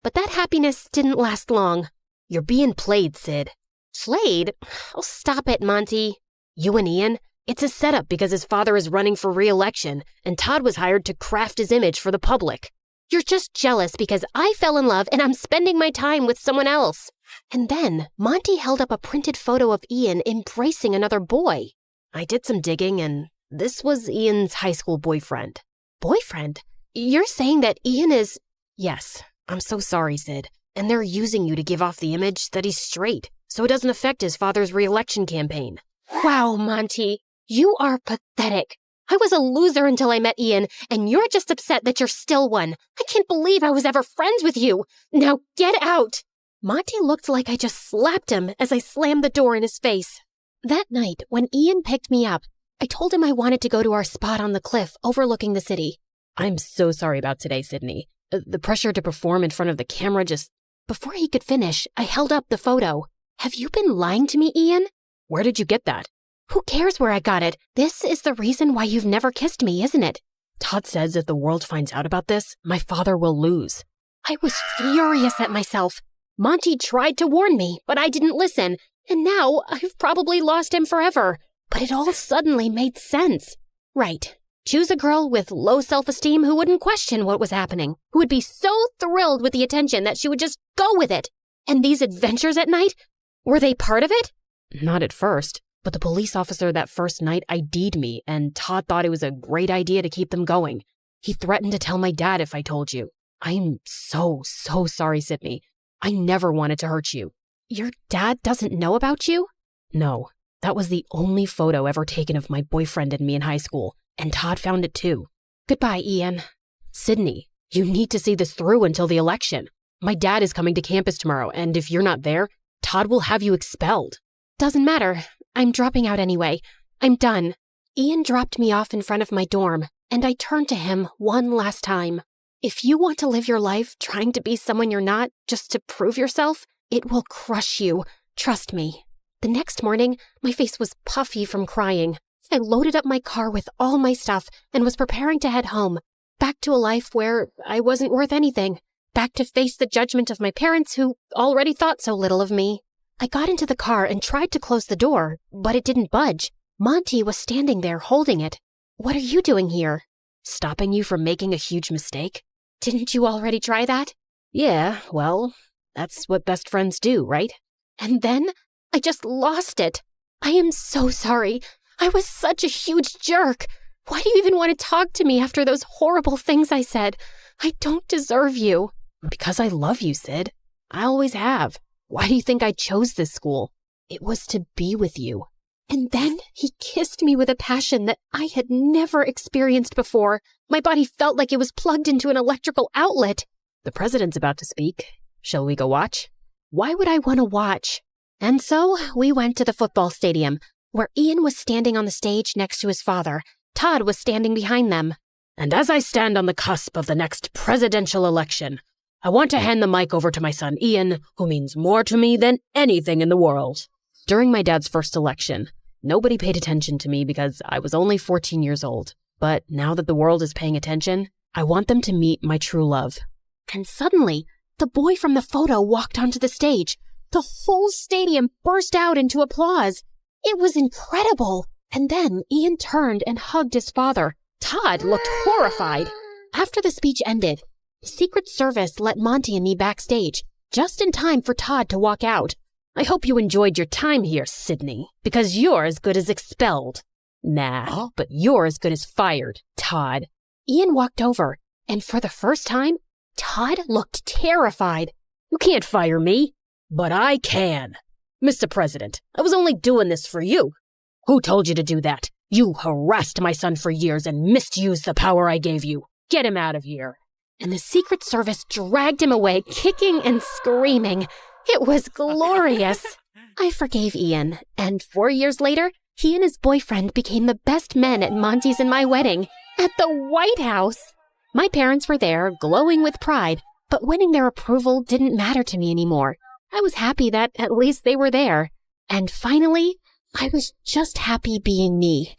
But that happiness didn't last long. You're being played, Sid. Played? Oh, stop it, Monty. You and Ian? It's a setup because his father is running for re-election, and Todd was hired to craft his image for the public. You're just jealous because I fell in love and I'm spending my time with someone else. And then Monty held up a printed photo of Ian embracing another boy. I did some digging, and this was Ian's high school boyfriend. Boyfriend? You're saying that Ian is... Yes, I'm so sorry, Sid. And they're using you to give off the image that he's straight, so it doesn't affect his father's re-election campaign. Wow, Monty, you are pathetic. I was a loser until I met Ian, and you're just upset that you're still one. I can't believe I was ever friends with you. Now get out. Monty looked like I just slapped him as I slammed the door in his face. That night, when Ian picked me up, I told him I wanted to go to our spot on the cliff overlooking the city. I'm so sorry about today, Sydney. The pressure to perform in front of the camera just... Before he could finish, I held up the photo. Have you been lying to me, Ian? Where did you get that? Who cares where I got it? This is the reason why you've never kissed me, isn't it? Todd says if the world finds out about this, my father will lose. I was furious at myself. Monty tried to warn me, but I didn't listen, and now I've probably lost him forever. But it all suddenly made sense. Right. Choose a girl with low self-esteem who wouldn't question what was happening, who would be so thrilled with the attention that she would just go with it. And these adventures at night, were they part of it? Not at first, but the police officer that first night ID'd me, and Todd thought it was a great idea to keep them going. He threatened to tell my dad if I told you. I'm so sorry, Sydney. I never wanted to hurt you. Your dad doesn't know about you? No, that was the only photo ever taken of my boyfriend and me in high school. And Todd found it too. Goodbye, Ian. Sydney, you need to see this through until the election. My dad is coming to campus tomorrow, and if you're not there, Todd will have you expelled. Doesn't matter. I'm dropping out anyway. I'm done. Ian dropped me off in front of my dorm, and I turned to him one last time. If you want to live your life trying to be someone you're not just to prove yourself, it will crush you. Trust me. The next morning, my face was puffy from crying. I loaded up my car with all my stuff and was preparing to head home, back to a life where I wasn't worth anything, back to face the judgment of my parents who already thought so little of me. I got into the car and tried to close the door, but it didn't budge. Monty was standing there holding it. "What are you doing here?" "Stopping you from making a huge mistake." "Didn't you already try that?" "Yeah, well, that's what best friends do, right?" And then I just lost it. "I am so sorry. I was such a huge jerk. Why do you even want to talk to me after those horrible things I said? I don't deserve you." "Because I love you, Sid. I always have. Why do you think I chose this school? It was to be with you." And then he kissed me with a passion that I had never experienced before. My body felt like it was plugged into an electrical outlet. "The president's about to speak. Shall we go watch?" Why would I want to watch? And so we went to the football stadium, where Ian was standing on the stage next to his father. Todd was standing behind them. "And as I stand on the cusp of the next presidential election, I want to hand the mic over to my son Ian, who means more to me than anything in the world." During my dad's first election, nobody paid attention to me because I was only 14 years old. But now that the world is paying attention, I want them to meet my true love. And suddenly, the boy from the photo walked onto the stage. The whole stadium burst out into applause. It was incredible. And then Ian turned and hugged his father. Todd looked horrified. After the speech ended, the Secret Service let Monty and me backstage, just in time for Todd to walk out. "I hope you enjoyed your time here, Sydney, because you're as good as expelled." "Nah, but you're as good as fired, Todd." Ian walked over, and for the first time, Todd looked terrified. "You can't fire me." "But I can. Mr. President, I was only doing this for you." "Who told you to do that? You harassed my son for years and misused the power I gave you. Get him out of here." And the Secret Service dragged him away, kicking and screaming. It was glorious. I forgave Ian, and 4 years later, he and his boyfriend became the best men at Monty's and my wedding, at the White House. My parents were there, glowing with pride, but winning their approval didn't matter to me anymore. I was happy that at least they were there. And finally, I was just happy being me.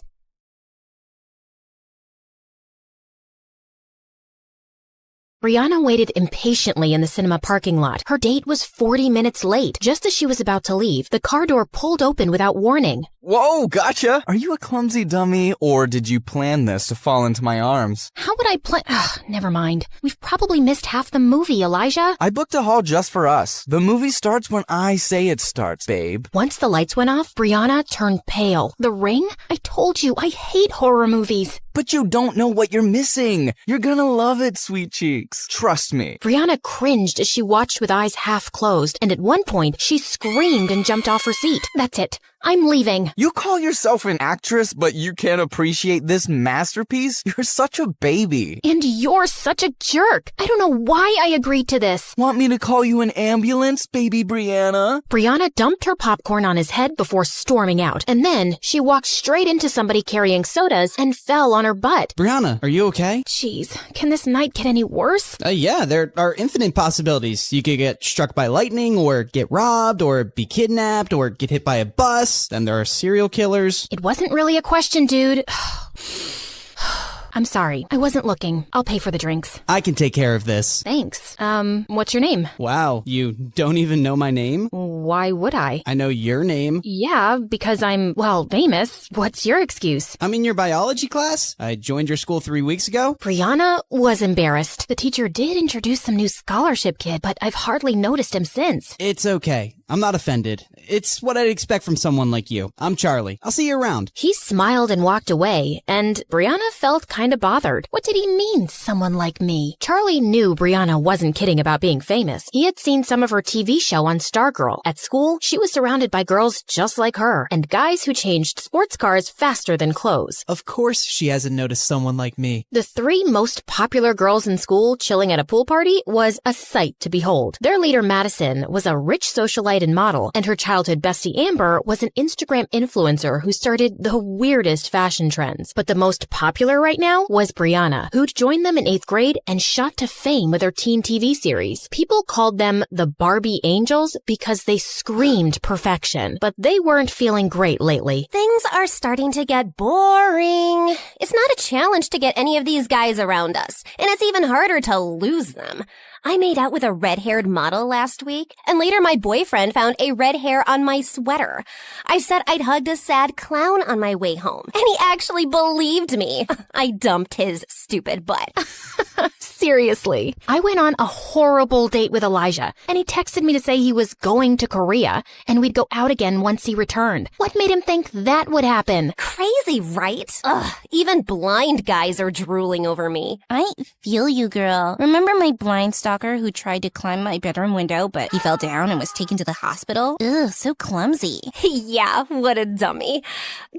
Brianna waited impatiently in the cinema parking lot. Her date was 40 minutes late. Just as she was about to leave, the car door pulled open without warning. Whoa, gotcha! Are you a clumsy dummy, or did you plan this to fall into my arms? How would I plan? Never mind. We've probably missed half the movie, Elijah. I booked a hall just for us. The movie starts when I say it starts, babe. Once the lights went off, Brianna turned pale. The Ring? I told you, I hate horror movies. But you don't know what you're missing. You're gonna love it, sweet cheeks. Trust me. Brianna cringed as she watched with eyes half closed, and at one point, she screamed and jumped off her seat. That's it. I'm leaving. You call yourself an actress, but you can't appreciate this masterpiece? You're such a baby. And you're such a jerk. I don't know why I agreed to this. Want me to call you an ambulance, baby Brianna? Brianna dumped her popcorn on his head before storming out, and then she walked straight into somebody carrying sodas and fell on her butt. Brianna, are you okay? Jeez, can this night get any worse? Yeah, there are infinite possibilities. You could get struck by lightning, or get robbed, or be kidnapped, or get hit by a bus. Then there are serial killers. It wasn't really a question, dude. I'm sorry. I wasn't looking. I'll pay for the drinks. I can take care of this. Thanks. What's your name? Wow, you don't even know my name? Why would I? I know your name. Yeah, because I'm, famous. What's your excuse? I'm in your biology class. I joined your school 3 weeks ago. Brianna was embarrassed. The teacher did introduce some new scholarship kid, but I've hardly noticed him since. It's okay. I'm not offended. It's what I'd expect from someone like you. I'm Charlie. I'll see you around. He smiled and walked away, and Brianna felt kind of bothered. What did he mean, someone like me? Charlie knew Brianna wasn't kidding about being famous. He had seen some of her TV show on Stargirl. At school, she was surrounded by girls just like her, and guys who changed sports cars faster than clothes. Of course she hasn't noticed someone like me. The 3 most popular girls in school chilling at a pool party was a sight to behold. Their leader, Madison, was a rich socialite and model, and her childhood childhood bestie Amber was an Instagram influencer who started the weirdest fashion trends. But the most popular right now was Brianna, who'd joined them in 8th grade and shot to fame with her teen TV series. People called them the Barbie Angels because they screamed perfection, but they weren't feeling great lately. Things are starting to get boring. It's not a challenge to get any of these guys around us, and it's even harder to lose them. I made out with a red-haired model last week, and later my boyfriend found a red hair on my sweater. I said I'd hugged a sad clown on my way home, and he actually believed me. I dumped his stupid butt. Seriously. I went on a horrible date with Elijah, and he texted me to say he was going to Korea, and we'd go out again once he returned. What made him think that would happen? Crazy, right? Ugh, even blind guys are drooling over me. I feel you, girl. Remember my blind stalker who tried to climb my bedroom window, but he fell down and was taken to the hospital? Ugh, so clumsy. Yeah, what a dummy.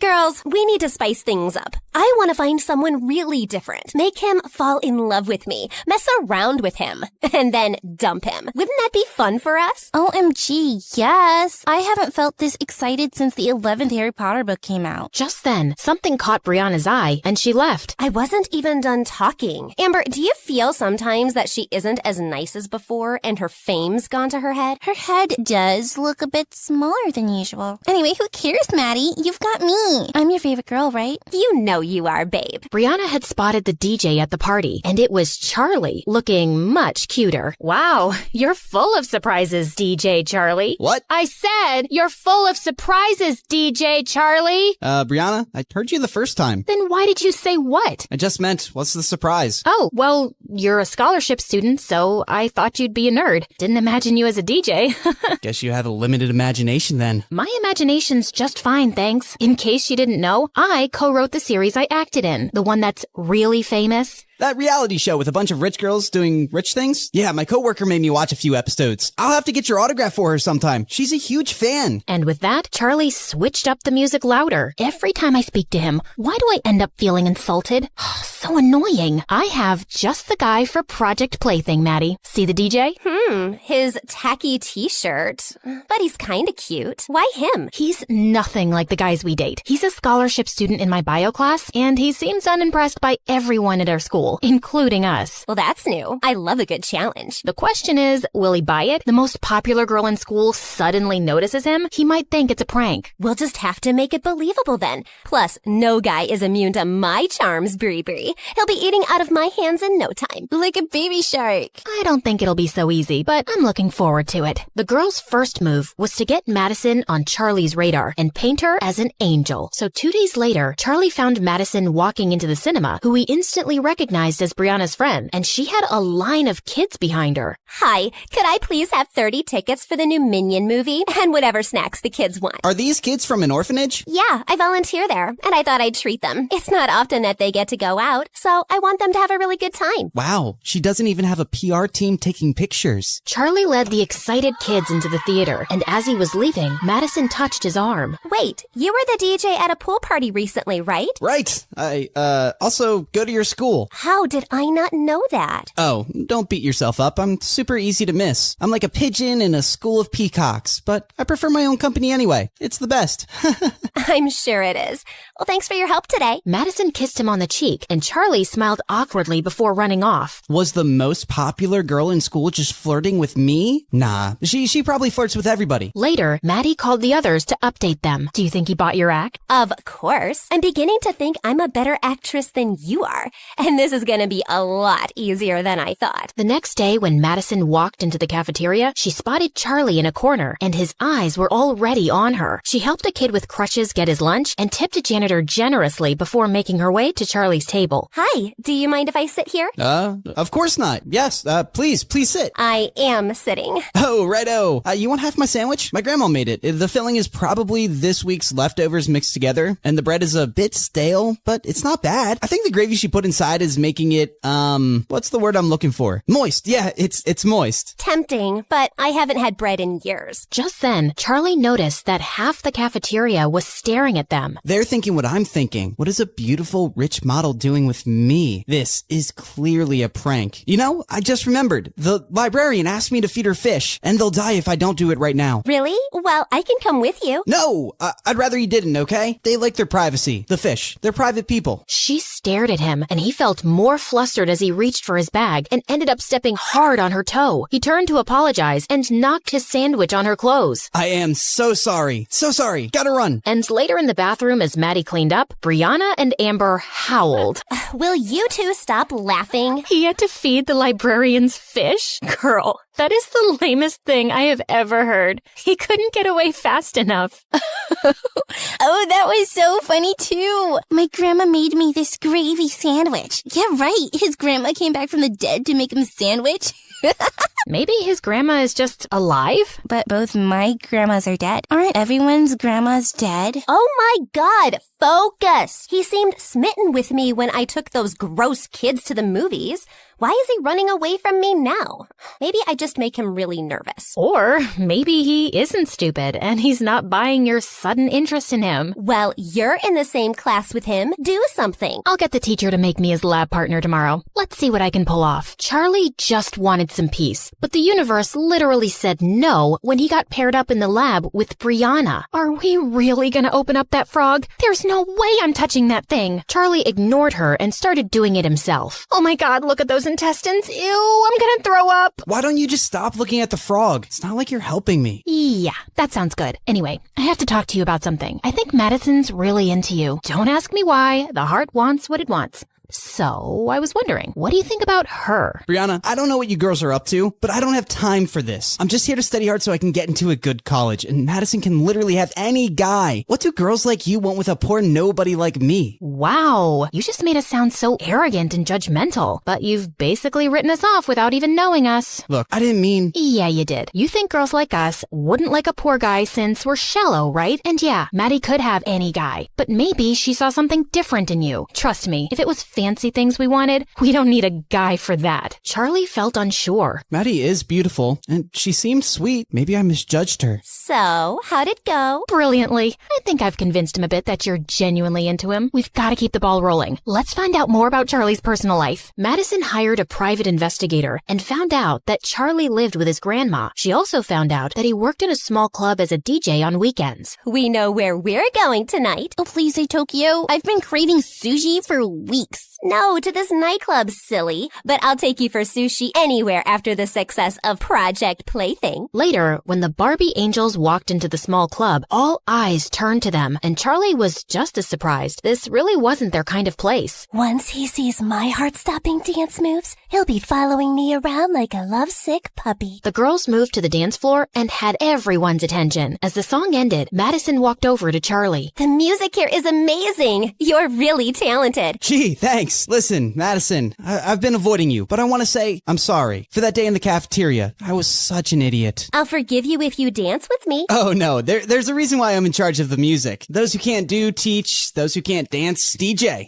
Girls, we need to spice things up. I want to find someone really different. Make him fall in love with me, mess around with him, and then dump him. Wouldn't that be fun for us? OMG, yes. I haven't felt this excited since the 11th Harry Potter book came out. Just then, something caught Brianna's eye, and she left. I wasn't even done talking. Amber, do you feel sometimes that she isn't as nice as before and her fame's gone to her head? Her head does look a bit smaller than usual. Anyway, who cares, Maddie? You've got me. I'm your favorite girl, right? You know you are, babe. Brianna had spotted the DJ at the party, and it was Charlie, looking much cuter. Wow, you're full of surprises, DJ Charlie. What? I said you're full of surprises, DJ Charlie. Brianna, I heard you the first time. Then why did you say what? I just meant, what's the surprise? Oh, well, you're a scholarship student, so I thought you'd be a nerd. Didn't imagine you as a DJ. Guess you have a limited imagination then. My imagination's just fine, thanks. In case you didn't know, I co-wrote the series I acted in, the one that's really famous. That reality show with a bunch of rich girls doing rich things? Yeah, my coworker made me watch a few episodes. I'll have to get your autograph for her sometime. She's a huge fan. And with that, Charlie switched up the music louder. Every time I speak to him, why do I end up feeling insulted? So annoying. I have just the guy for Project Plaything, Maddie. See the DJ? His tacky t-shirt. But he's kinda cute. Why him? He's nothing like the guys we date. He's a scholarship student in my bio class, and he seems unimpressed by everyone at our school, including us. Well, that's new. I love a good challenge. The question is, will he buy it? The most popular girl in school suddenly notices him? He might think it's a prank. We'll just have to make it believable then. Plus, no guy is immune to my charms, Brie Brie. He'll be eating out of my hands in no time. Like a baby shark. I don't think it'll be so easy, but I'm looking forward to it. The girl's first move was to get Madison on Charlie's radar and paint her as an angel. So 2 days later, Charlie found Madison walking into the cinema, who he instantly recognized as Brianna's friend, and she had a line of kids behind her. Hi, could I please have 30 tickets for the new Minion movie and whatever snacks the kids want? Are these kids from an orphanage? Yeah, I volunteer there, and I thought I'd treat them. It's not often that they get to go out, so I want them to have a really good time. Wow, she doesn't even have a PR team taking pictures. Charlie led the excited kids into the theater, and as he was leaving, Madison touched his arm. Wait, you were the DJ at a pool party recently, right? Right. I also go to your school. How did I not know that? Oh, don't beat yourself up. I'm super easy to miss. I'm like a pigeon in a school of peacocks, but I prefer my own company anyway. It's the best. I'm sure it is. Well, thanks for your help today. Madison kissed him on the cheek, and Charlie smiled awkwardly before running off. Was the most popular girl in school just flirting with me? Nah, she probably flirts with everybody. Later, Maddie called the others to update them. Do you think he bought your act? Of course. I'm beginning to think I'm a better actress than you are, and this is going to be a lot easier than I thought. The next day, when Madison walked into the cafeteria, she spotted Charlie in a corner, and his eyes were already on her. She helped a kid with crutches get his lunch and tipped a janitor generously before making her way to Charlie's table. Hi, do you mind if I sit here? Of course not. Yes, please sit. I am sitting. Oh, righto. You want half my sandwich? My grandma made it. The filling is probably this week's leftovers mixed together, and the bread is a bit stale, but it's not bad. I think the gravy she put inside is maybe making it, what's the word I'm looking for? Moist. Yeah, it's moist. Tempting, but I haven't had bread in years. Just then, Charlie noticed that half the cafeteria was staring at them. They're thinking what I'm thinking. What is a beautiful, rich model doing with me? This is clearly a prank. You know, I just remembered. The librarian asked me to feed her fish, and they'll die if I don't do it right now. Really? Well, I can come with you. No! I'd rather you didn't, okay? They like their privacy. The fish. They're private people. She stared at him, and he felt more flustered as he reached for his bag and ended up stepping hard on her toe. He turned to apologize and knocked his sandwich on her clothes. I am so sorry. So sorry. Gotta run. And later in the bathroom, as Maddie cleaned up, Brianna and Amber howled. Will you two stop laughing? He had to feed the librarian's fish? Girl, that is the lamest thing I have ever heard. He couldn't get away fast enough. Oh, that was so funny too. My grandma made me this gravy sandwich. Yeah, right. His grandma came back from the dead to make him a sandwich. Maybe his grandma is just alive? But both my grandmas are dead. Aren't everyone's grandmas dead? Oh my God, focus! He seemed smitten with me when I took those gross kids to the movies. Why is he running away from me now? Maybe I just make him really nervous. Or maybe he isn't stupid and he's not buying your sudden interest in him. Well, you're in the same class with him. Do something. I'll get the teacher to make me his lab partner tomorrow. Let's see what I can pull off. Charlie just wanted some peace, but the universe literally said no when he got paired up in the lab with Brianna. Are we really gonna open up that frog? There's no way I'm touching that thing. Charlie ignored her and started doing it himself. Oh my God, look at those intestines. Ew, I'm gonna throw up. Why don't you just stop looking at the frog? It's not like you're helping me. Yeah, that sounds good. Anyway, I have to talk to you about something. I think Madison's really into you. Don't ask me why. The heart wants what it wants. So, I was wondering, what do you think about her? Brianna, I don't know what you girls are up to, but I don't have time for this. I'm just here to study hard so I can get into a good college, and Madison can literally have any guy. What do girls like you want with a poor nobody like me? Wow, you just made us sound so arrogant and judgmental, but you've basically written us off without even knowing us. Look, I didn't mean... Yeah, you did. You think girls like us wouldn't like a poor guy since we're shallow, right? And yeah, Maddie could have any guy, but maybe she saw something different in you. Trust me, if it was fancy things we wanted, we don't need a guy for that. Charlie felt unsure. Maddie is beautiful, and she seemed sweet. Maybe I misjudged her. So, how'd it go? Brilliantly. I think I've convinced him a bit that you're genuinely into him. We've got to keep the ball rolling. Let's find out more about Charlie's personal life. Madison hired a private investigator and found out that Charlie lived with his grandma. She also found out that he worked in a small club as a DJ on weekends. We know where we're going tonight. Oh, please say Tokyo. I've been craving sushi for weeks. No, to this nightclub, silly. But I'll take you for sushi anywhere after the success of Project Plaything. Later, when the Barbie angels walked into the small club, all eyes turned to them, and Charlie was just as surprised. This really wasn't their kind of place. Once he sees my heart-stopping dance moves, he'll be following me around like a lovesick puppy. The girls moved to the dance floor and had everyone's attention. As the song ended, Madison walked over to Charlie. The music here is amazing. You're really talented. Gee, thanks. Listen, Madison, I've been avoiding you, but I want to say I'm sorry. For that day in the cafeteria, I was such an idiot. I'll forgive you if you dance with me. Oh no, there's a reason why I'm in charge of the music. Those who can't do, teach. Those who can't dance, DJ.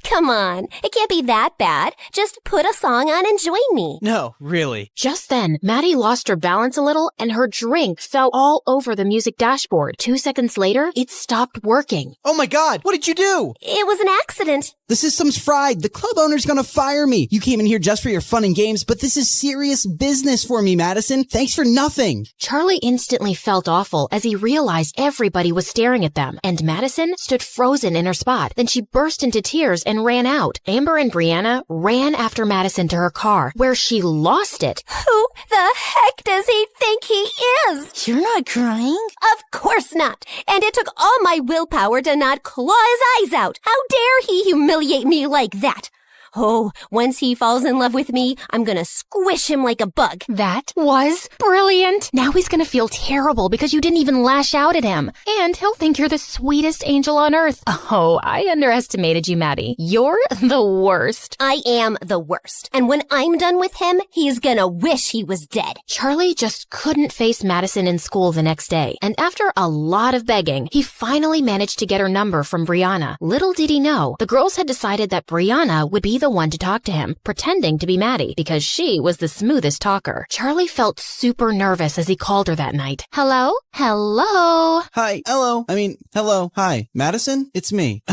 Come on, it can't be that bad. Just put a song on and join me. No, really. Just then, Maddie lost her balance a little and her drink fell all over the music dashboard. 2 seconds later, it stopped working. Oh my God, what did you do? It was an accident. The system's fried. The club owner's gonna fire me. You came in here just for your fun and games, but this is serious business for me, Madison. Thanks for nothing. Charlie instantly felt awful as he realized everybody was staring at them, and Madison stood frozen in her spot. Then she burst into tears and ran out. Amber and Brianna ran after Madison to her car, where she lost it. Who the heck does he think he is? You're not crying? Of course not. And it took all my willpower to not claw his eyes out. How dare he humiliate me like that? Oh, once he falls in love with me, I'm gonna squish him like a bug. That was brilliant. Now he's gonna feel terrible because you didn't even lash out at him. And he'll think you're the sweetest angel on earth. Oh, I underestimated you, Maddie. You're the worst. I am the worst. And when I'm done with him, he's gonna wish he was dead. Charlie just couldn't face Madison in school the next day. And after a lot of begging, he finally managed to get her number from Brianna. Little did he know, the girls had decided that Brianna would be the the one to talk to him, pretending to be Maddie because she was the smoothest talker. Charlie felt super nervous as he called her that night. Hello? Hello? Hi. Hello. Hi. Madison? It's me.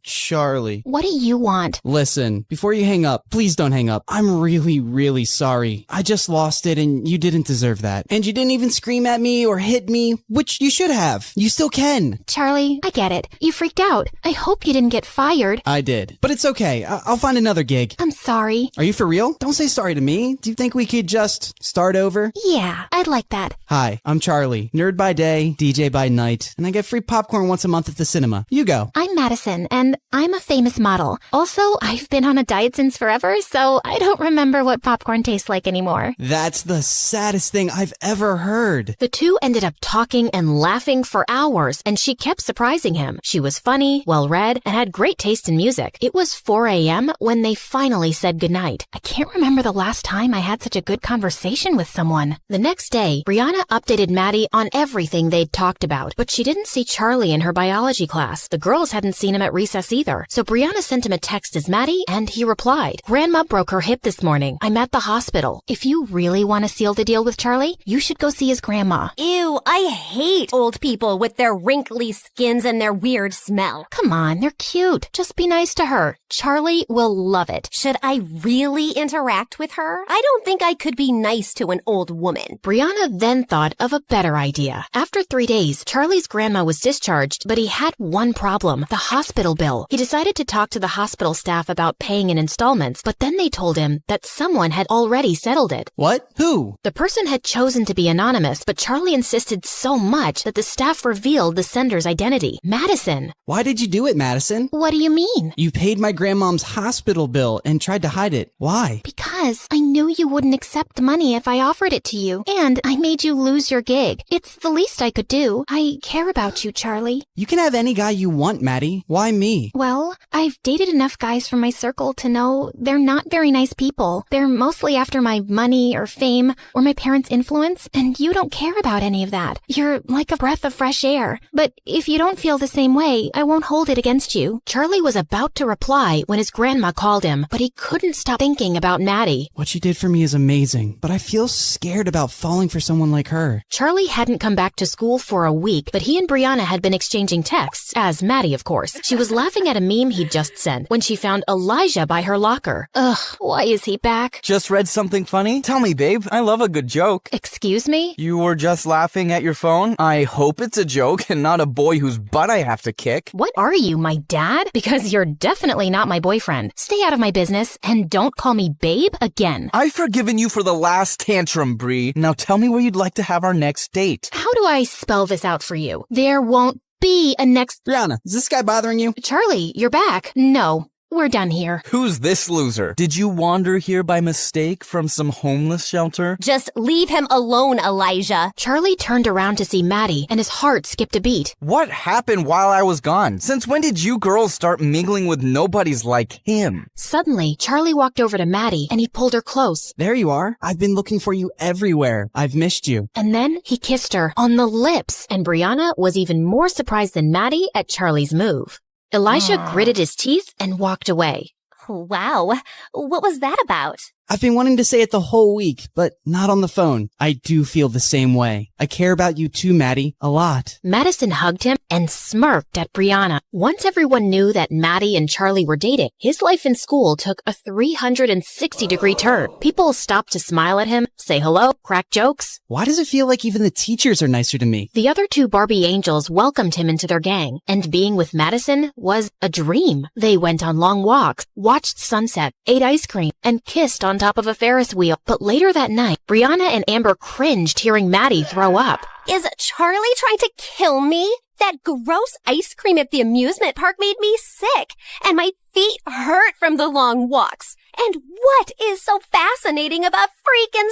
Charlie. What do you want? Listen, before you hang up, please don't hang up. I'm really, really sorry. I just lost it and you didn't deserve that. And you didn't even scream at me or hit me, which you should have. You still can. Charlie, I get it. You freaked out. I hope you didn't get fired. I did. But it's okay. I'll find another gig. I'm sorry. Are you for real? Don't say sorry to me. Do you think we could just start over? Yeah, I'd like that. Hi, I'm Charlie. Nerd by day, DJ by night, and I get free popcorn once a month at the cinema. You go. I'm Madison, and I'm a famous model. Also, I've been on a diet since forever, so I don't remember what popcorn tastes like anymore. That's the saddest thing I've ever heard. The two ended up talking and laughing for hours, and she kept surprising him. She was funny, well-read, and had great taste in music. It was 4 a.m. when they finally said goodnight. I can't remember the last time I had such a good conversation with someone. The next day, Brianna updated Maddie on everything they'd talked about, but she didn't see Charlie in her biology class. The girls hadn't seen him at recess either. So Brianna sent him a text as Maddie, and he replied, "Grandma broke her hip this morning. I'm at the hospital. If you really want to seal the deal with Charlie, you should go see his grandma." Ew, I hate old people with their wrinkly skins and their weird smell. Come on, they're cute. Just be nice to her. Charlie will love it. Should I really interact with her? I don't think I could be nice to an old woman. Brianna then thought of a better idea. After 3 days, Charlie's grandma was discharged, but he had one problem, the hospital bill. He decided to talk to the hospital staff about paying in installments, but then they told him that someone had already settled it. What? Who? The person had chosen to be anonymous, but Charlie insisted so much that the staff revealed the sender's identity, Madison. Why did you do it, Madison? What do you mean? You paid my grandmom's hospital bill and tried to hide it. Why? Because I knew you wouldn't accept the money if I offered it to you, and I made you lose your gig. It's the least I could do. I care about you, Charlie. You can have any guy you want, Maddie. Why me? Well, I've dated enough guys from my circle to know they're not very nice people. They're mostly after my money or fame or my parents' influence, and you don't care about any of that. You're like a breath of fresh air. But if you don't feel the same way, I won't hold it against you. Charlie was about to reply when his grandma called him, but he couldn't stop thinking about Maddie. What you did for me is amazing, but I feel scared about falling for someone like her. Charlie hadn't come back to school for a week, but he and Brianna had been exchanging texts, as Maddie, of course. She was laughing at a meme he'd just sent when she found Elijah by her locker. Ugh, why is he back? Just read something funny? Tell me, babe. I love a good joke. Excuse me? You were just laughing at your phone? I hope it's a joke and not a boy whose butt I have to kick. What are you, my dad? Because you're definitely not my boyfriend. Stay out of my business and don't call me babe again. I've forgiven you for the last tantrum, Bree. Now tell me where you'd like to have our next date. How do I spell this out for you? There won't be a next... Brianna, is this guy bothering you? Charlie, you're back. No. We're done here. Who's this loser? Did you wander here by mistake from some homeless shelter? Just leave him alone, Elijah. Charlie turned around to see Maddie, and his heart skipped a beat. What happened while I was gone? Since when did you girls start mingling with nobodies like him? Suddenly, Charlie walked over to Maddie, and he pulled her close. There you are. I've been looking for you everywhere. I've missed you. And then he kissed her on the lips, and Brianna was even more surprised than Maddie at Charlie's move. Elijah gritted his teeth and walked away. Wow. What was that about? I've been wanting to say it the whole week, but not on the phone. I do feel the same way. I care about you too, Maddie, a lot. Madison hugged him and smirked at Brianna. Once everyone knew that Maddie and Charlie were dating, his life in school took a 360-degree turn. People stopped to smile at him, say hello, crack jokes. Why does it feel like even the teachers are nicer to me? The other two Barbie angels welcomed him into their gang, and being with Madison was a dream. They went on long walks, watched sunset, ate ice cream, and kissed on top of a Ferris wheel. But later that night, Brianna and Amber cringed hearing Maddie throw up. Is Charlie trying to kill me? That gross ice cream at the amusement park made me sick, and my feet hurt from the long walks. And what is so fascinating about freaking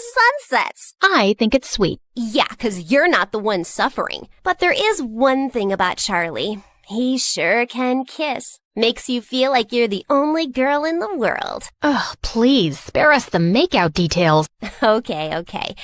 sunsets? I think it's sweet. Yeah, 'cause you're not the one suffering. But there is one thing about Charlie. He sure can kiss. Makes you feel like you're the only girl in the world. Ugh, please, spare us the makeout details. Okay.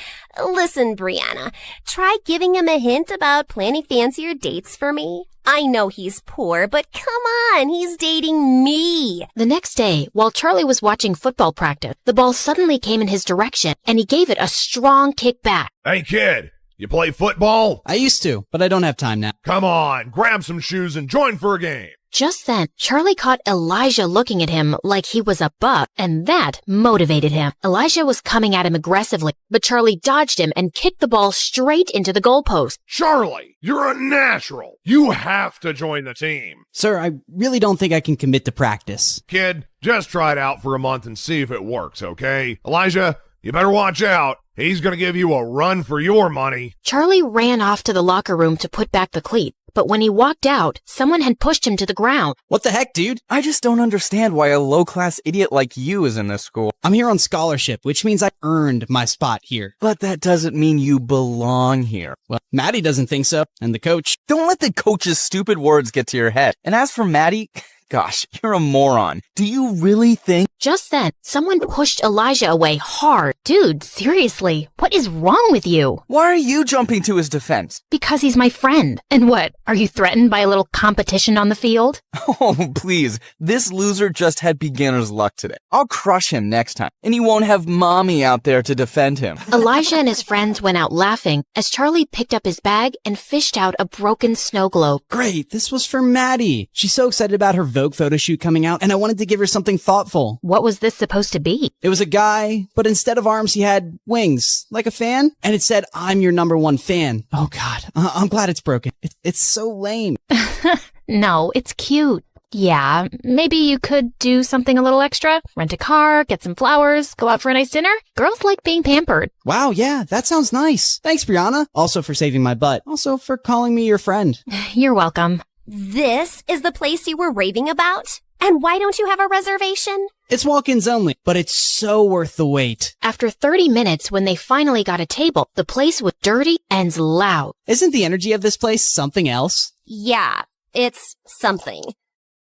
Listen, Brianna, try giving him a hint about planning fancier dates for me. I know he's poor, but come on, he's dating me. The next day, while Charlie was watching football practice, the ball suddenly came in his direction, and he gave it a strong kick back. Hey, kid, you play football? I used to, but I don't have time now. Come on, grab some shoes and join for a game. Just then, Charlie caught Elijah looking at him like he was a buck, and that motivated him. Elijah was coming at him aggressively, but Charlie dodged him and kicked the ball straight into the goalpost. Charlie, you're a natural. You have to join the team. Sir, I really don't think I can commit to practice. Kid, just try it out for a month and see if it works, okay? Elijah, you better watch out. He's going to give you a run for your money. Charlie ran off to the locker room to put back the cleat, but when he walked out, someone had pushed him to the ground. What the heck, dude? I just don't understand why a low-class idiot like you is in this school. I'm here on scholarship, which means I earned my spot here. But that doesn't mean you belong here. Well, Maddie doesn't think so, and the coach. Don't let the coach's stupid words get to your head. And as for Maddie, gosh, you're a moron. Do you really think? Just then, someone pushed Elijah away hard. Dude, seriously, what is wrong with you? Why are you jumping to his defense? Because he's my friend. And what, are you threatened by a little competition on the field? Oh, please. This loser just had beginner's luck today. I'll crush him next time, and he won't have mommy out there to defend him. Elijah and his friends went out laughing as Charlie picked up his bag and fished out a broken snow globe. Great, this was for Maddie. She's so excited about her Vogue photo shoot coming out, and I wanted to give her something thoughtful. What was this supposed to be? It was a guy, but instead of arms, he had wings, like a fan, and it said, "I'm your #1 fan." Oh God, I'm glad it's broken. It's so lame. No, it's cute. Yeah, maybe you could do something a little extra. Rent a car, get some flowers, go out for a nice dinner. Girls like being pampered. Wow, yeah, that sounds nice. Thanks, Brianna. Also for saving my butt. Also for calling me your friend. You're welcome. This is the place you were raving about? And why don't you have a reservation? It's walk-ins only, but it's so worth the wait. After 30 minutes, when they finally got a table, the place was dirty and loud. Isn't the energy of this place something else? Yeah, it's something.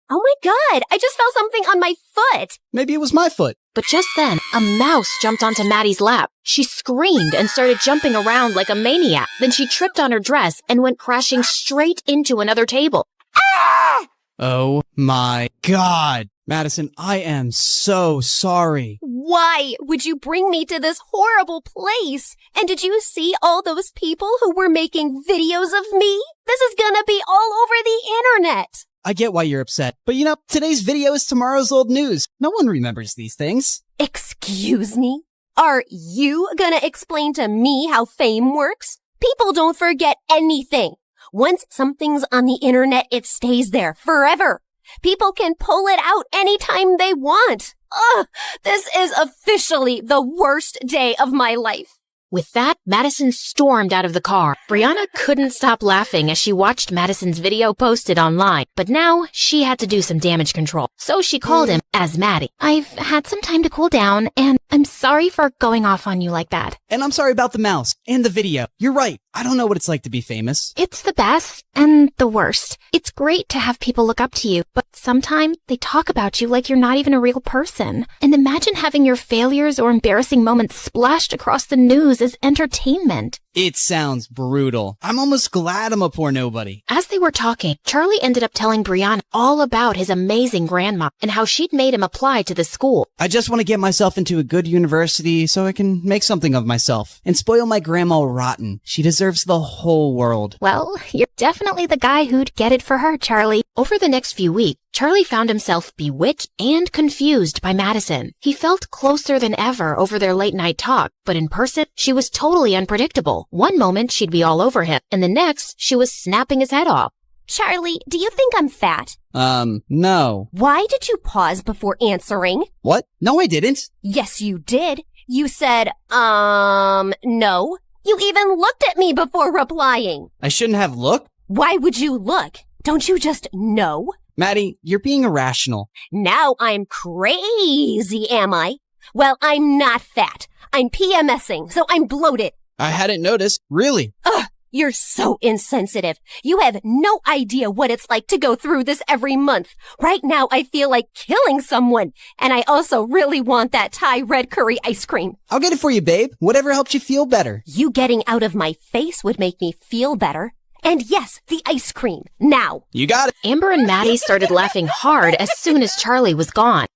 Oh my God, I just felt something on my foot. Maybe it was my foot. But just then, a mouse jumped onto Maddie's lap. She screamed and started jumping around like a maniac. Then she tripped on her dress and went crashing straight into another table. Ah! Oh my God. Madison, I am so sorry. Why would you bring me to this horrible place? And did you see all those people who were making videos of me? This is gonna be all over the internet. I get why you're upset, but you know, today's video is tomorrow's old news. No one remembers these things. Excuse me? Are you gonna explain to me how fame works? People don't forget anything. Once something's on the internet, it stays there forever. People can pull it out anytime they want. Ugh, this is officially the worst day of my life. With that, Madison stormed out of the car. Brianna couldn't stop laughing as she watched Madison's video posted online, but now she had to do some damage control. So she called him as Maddie. I've had some time to cool down, and I'm sorry for going off on you like that. And I'm sorry about the mouse and the video. You're right. I don't know what it's like to be famous. It's the best and the worst. It's great to have people look up to you, but sometimes they talk about you like you're not even a real person. And imagine having your failures or embarrassing moments splashed across the news as entertainment. It sounds brutal. I'm almost glad I'm a poor nobody. As they were talking, Charlie ended up telling Brianna all about his amazing grandma and how she'd made him apply to the school. I just want to get myself into a good university so I can make something of myself and spoil my grandma rotten. She deserves the whole world. Well, you're definitely the guy who'd get it for her, Charlie. Over the next few weeks, Charlie found himself bewitched and confused by Madison. He felt closer than ever over their late-night talk, but in person, she was totally unpredictable. One moment, she'd be all over him, and the next, she was snapping his head off. Charlie, do you think I'm fat? No. Why did you pause before answering? What? No, I didn't. Yes, you did. You said, no. You even looked at me before replying. I shouldn't have looked? Why would you look? Don't you just know? Maddie, you're being irrational. Now I'm crazy, am I? Well, I'm not fat. I'm PMSing, so I'm bloated. I hadn't noticed. Really? Ugh, You're so insensitive. You have no idea what it's like to go through this every month. Right now, I feel like killing someone. And I also really want that Thai red curry ice cream. I'll get it for you, babe. Whatever helps you feel better. You getting out of my face would make me feel better. And yes, the ice cream. Now. You got it. Amber and Maddie started laughing hard as soon as Charlie was gone.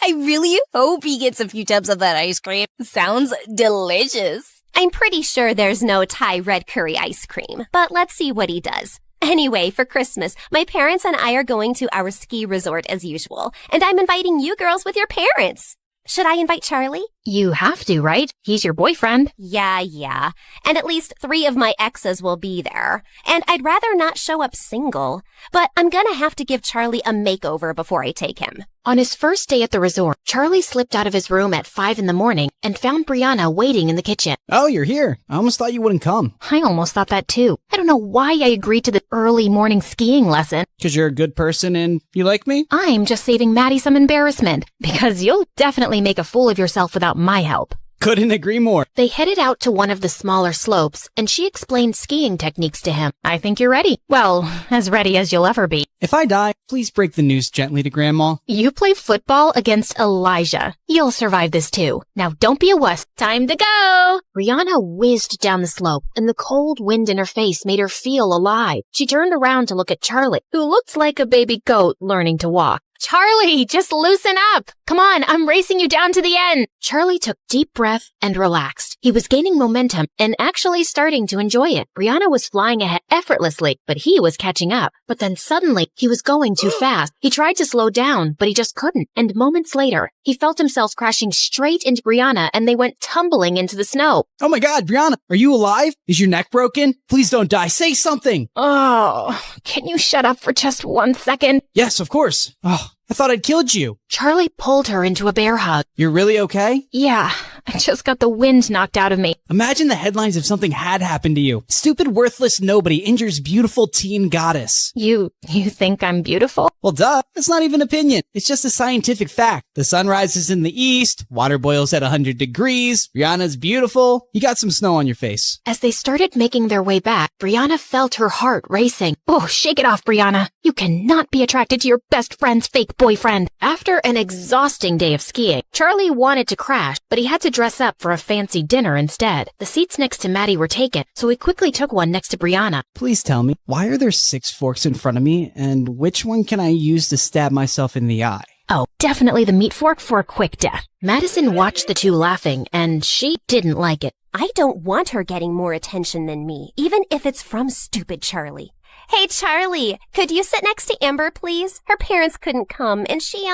I really hope he gets a few tubs of that ice cream. Sounds delicious. I'm pretty sure there's no Thai red curry ice cream, but let's see what he does. Anyway, for Christmas, my parents and I are going to our ski resort as usual, and I'm inviting you girls with your parents. Should I invite Charlie? You have to, right? He's your boyfriend. Yeah. And at least 3 of my exes will be there. And I'd rather not show up single, but I'm gonna have to give Charlie a makeover before I take him. On his first day at the resort, Charlie slipped out of his room at 5 in the morning and found Brianna waiting in the kitchen. Oh, you're here. I almost thought you wouldn't come. I almost thought that too. I don't know why I agreed to the early morning skiing lesson. Because you're a good person and you like me? I'm just saving Maddie some embarrassment, because you'll definitely make a fool of yourself without my help. Couldn't agree more. They headed out to one of the smaller slopes, and she explained skiing techniques to him. I think you're ready. Well, as ready as you'll ever be. If I die, please break the news gently to Grandma. You play football against Elijah. You'll survive this too. Now don't be a wuss. Time to go! Brianna whizzed down the slope, and the cold wind in her face made her feel alive. She turned around to look at Charlie, who looked like a baby goat learning to walk. Charlie, just loosen up. Come on, I'm racing you down to the end. Charlie took deep breath and relaxed. He was gaining momentum and actually starting to enjoy it. Brianna was flying ahead effortlessly, but he was catching up. But then suddenly, he was going too fast. He tried to slow down, but he just couldn't. And moments later, he felt himself crashing straight into Brianna, and they went tumbling into the snow. Oh my God, Brianna, are you alive? Is your neck broken? Please don't die. Say something. Oh, can you shut up for just 1 second? Yes, of course. Oh, I thought I'd killed you. Charlie pulled her into a bear hug. You're really okay? Yeah, I just got the wind knocked out of me. Imagine the headlines if something had happened to you. Stupid, worthless nobody injures beautiful teen goddess. You think I'm beautiful? Well, duh. It's not even opinion. It's just a scientific fact. The sun rises in the east, water boils at 100 degrees, Brianna's beautiful. You got some snow on your face. As they started making their way back, Brianna felt her heart racing. Oh, shake it off, Brianna. You cannot be attracted to your best friend's fake boyfriend. After an exhausting day of skiing, Charlie wanted to crash, but he had to dress up for a fancy dinner instead. The seats next to Maddie were taken, so he quickly took one next to Brianna. Please tell me, why are there 6 forks in front of me, and which one can I use to stab myself in the eye? Oh, definitely the meat fork for a quick death. Madison watched the two laughing, and she didn't like it. I don't want her getting more attention than me, even if it's from stupid Charlie. Hey, Charlie, could you sit next to Amber, please? Her parents couldn't come, and she,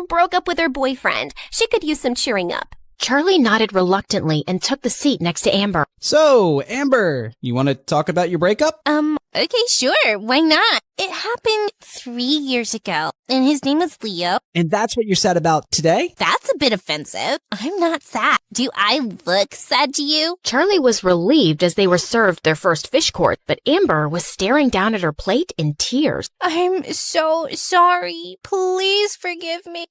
broke up with her boyfriend. She could use some cheering up. Charlie nodded reluctantly and took the seat next to Amber. So, Amber, you want to talk about your breakup? Okay, sure. Why not? It happened 3 years ago, and his name was Leo. And that's what you're sad about today? That's a bit offensive. I'm not sad. Do I look sad to you? Charlie was relieved as they were served their first fish course, but Amber was staring down at her plate in tears. I'm so sorry. Please forgive me.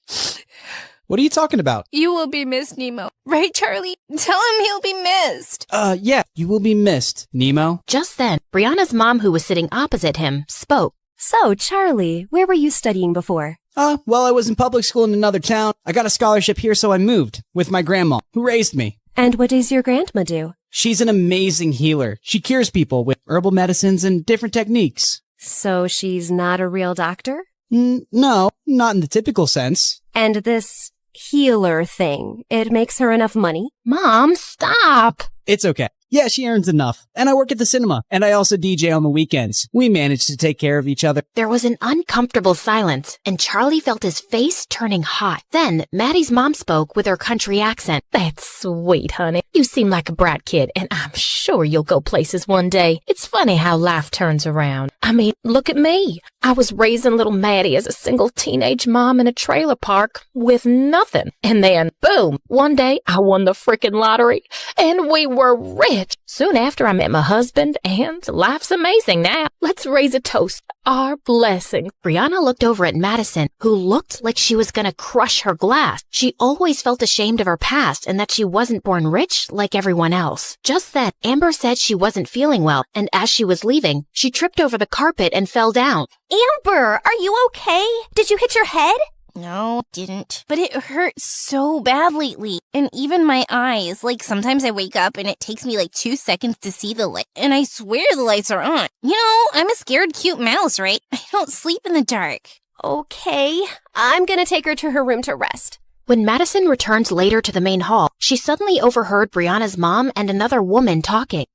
What are you talking about? You will be missed, Nemo. Right, Charlie? Tell him he'll be missed. Yeah, you will be missed, Nemo. Just then, Brianna's mom, who was sitting opposite him, spoke. So, Charlie, where were you studying before? Well, I was in public school in another town. I got a scholarship here, so I moved with my grandma, who raised me. And what does your grandma do? She's an amazing healer. She cures people with herbal medicines and different techniques. So she's not a real doctor? No, not in the typical sense. And this healer thing, it makes her enough money? Mom, stop! It's okay. Yeah, she earns enough. And I work at the cinema. And I also DJ on the weekends. We manage to take care of each other. There was an uncomfortable silence, and Charlie felt his face turning hot. Then, Maddie's mom spoke with her country accent. That's sweet, honey. You seem like a brat kid, and I'm sure you'll go places one day. It's funny how life turns around. I mean, look at me. I was raising little Maddie as a single teenage mom in a trailer park with nothing. And then, boom, one day I won the frickin' lottery, and we were rich. rich. Soon after, I met my husband, and life's amazing now. Let's raise a toast. Our blessings. Brianna looked over at Madison, who looked like she was gonna crush her glass. She always felt ashamed of her past and that she wasn't born rich like everyone else. Just then, Amber said she wasn't feeling well, and as she was leaving, she tripped over the carpet and fell down. Amber, are you okay? Did you hit your head? No, didn't. But it hurts so bad lately. And even my eyes. Like, sometimes I wake up and it takes me like 2 seconds to see the light. And I swear the lights are on. You know, I'm a scared cute mouse, right? I don't sleep in the dark. Okay, I'm gonna take her to her room to rest. When Madison returned later to the main hall, she suddenly overheard Brianna's mom and another woman talking.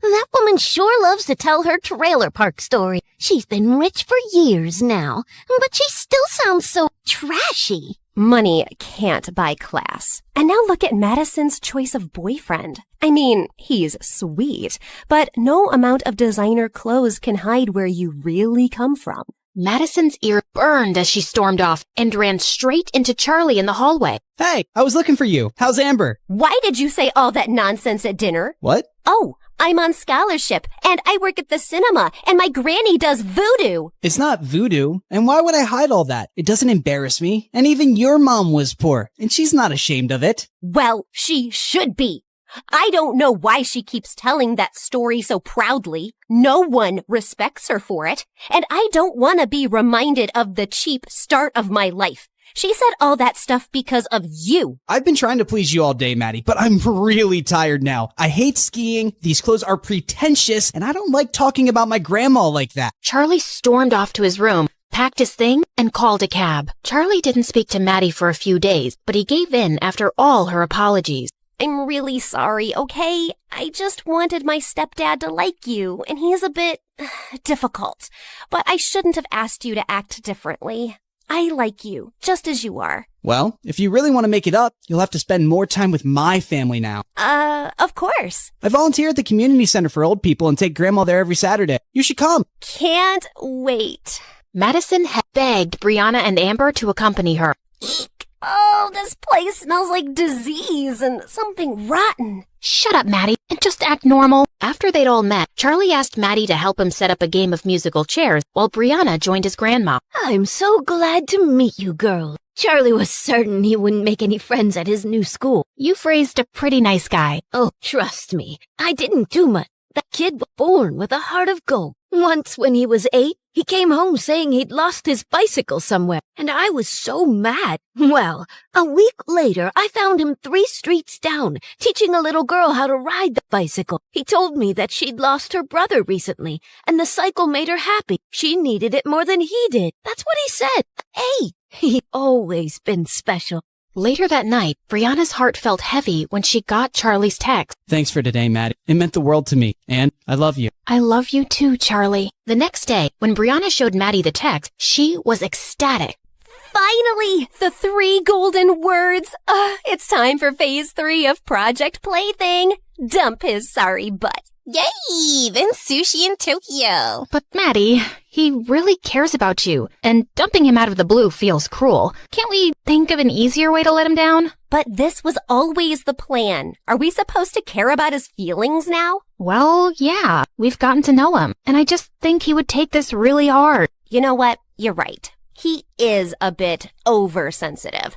That woman sure loves to tell her trailer park story. She's been rich for years now, but she still sounds so trashy. Money can't buy class. And now look at Madison's choice of boyfriend. I mean, he's sweet, but no amount of designer clothes can hide where you really come from. Madison's ear burned as she stormed off and ran straight into Charlie in the hallway. Hey, I was looking for you. How's Amber? Why did you say all that nonsense at dinner? What? Oh, I'm on scholarship, and I work at the cinema, and my granny does voodoo. It's not voodoo. And why would I hide all that? It doesn't embarrass me. And even your mom was poor, and she's not ashamed of it. Well, she should be. I don't know why she keeps telling that story so proudly. No one respects her for it, and I don't want to be reminded of the cheap start of my life. She said all that stuff because of you. I've been trying to please you all day, Maddie, but I'm really tired now. I hate skiing, these clothes are pretentious, and I don't like talking about my grandma like that. Charlie stormed off to his room, packed his thing, and called a cab. Charlie didn't speak to Maddie for a few days, but he gave in after all her apologies. I'm really sorry, okay? I just wanted my stepdad to like you, and he's a bit difficult. But I shouldn't have asked you to act differently. I like you, just as you are. Well, if you really want to make it up, you'll have to spend more time with my family now. Of course. I volunteer at the community center for old people and take Grandma there every Saturday. You should come. Can't wait. Madison had begged Brianna and Amber to accompany her. Eek. Oh, this place smells like disease and something rotten. Shut up, Maddie, and just act normal. After they'd all met, Charlie asked Maddie to help him set up a game of musical chairs while Brianna joined his grandma. I'm so glad to meet you, girl. Charlie was certain he wouldn't make any friends at his new school. You've raised a pretty nice guy. Oh, trust me, I didn't do much. That kid was born with a heart of gold. Once when he was 8, he came home saying he'd lost his bicycle somewhere, and I was so mad. Well, a week later, I found him 3 streets down, teaching a little girl how to ride the bicycle. He told me that she'd lost her brother recently, and the cycle made her happy. She needed it more than he did. That's what he said. Hey, he's always been special. Later that night, Brianna's heart felt heavy when she got Charlie's text. Thanks for today, Maddie. It meant the world to me, and I love you. I love you too, Charlie. The next day, when Brianna showed Maddie the text, she was ecstatic. Finally, the 3 golden words. It's time for phase 3 of Project Plaything. Dump his sorry butt. Yay! Then sushi in Tokyo. But Maddie, he really cares about you, and dumping him out of the blue feels cruel. Can't we think of an easier way to let him down? But this was always the plan. Are we supposed to care about his feelings now? Well, yeah, we've gotten to know him, and I just think he would take this really hard. You know what? You're right. He is a bit oversensitive.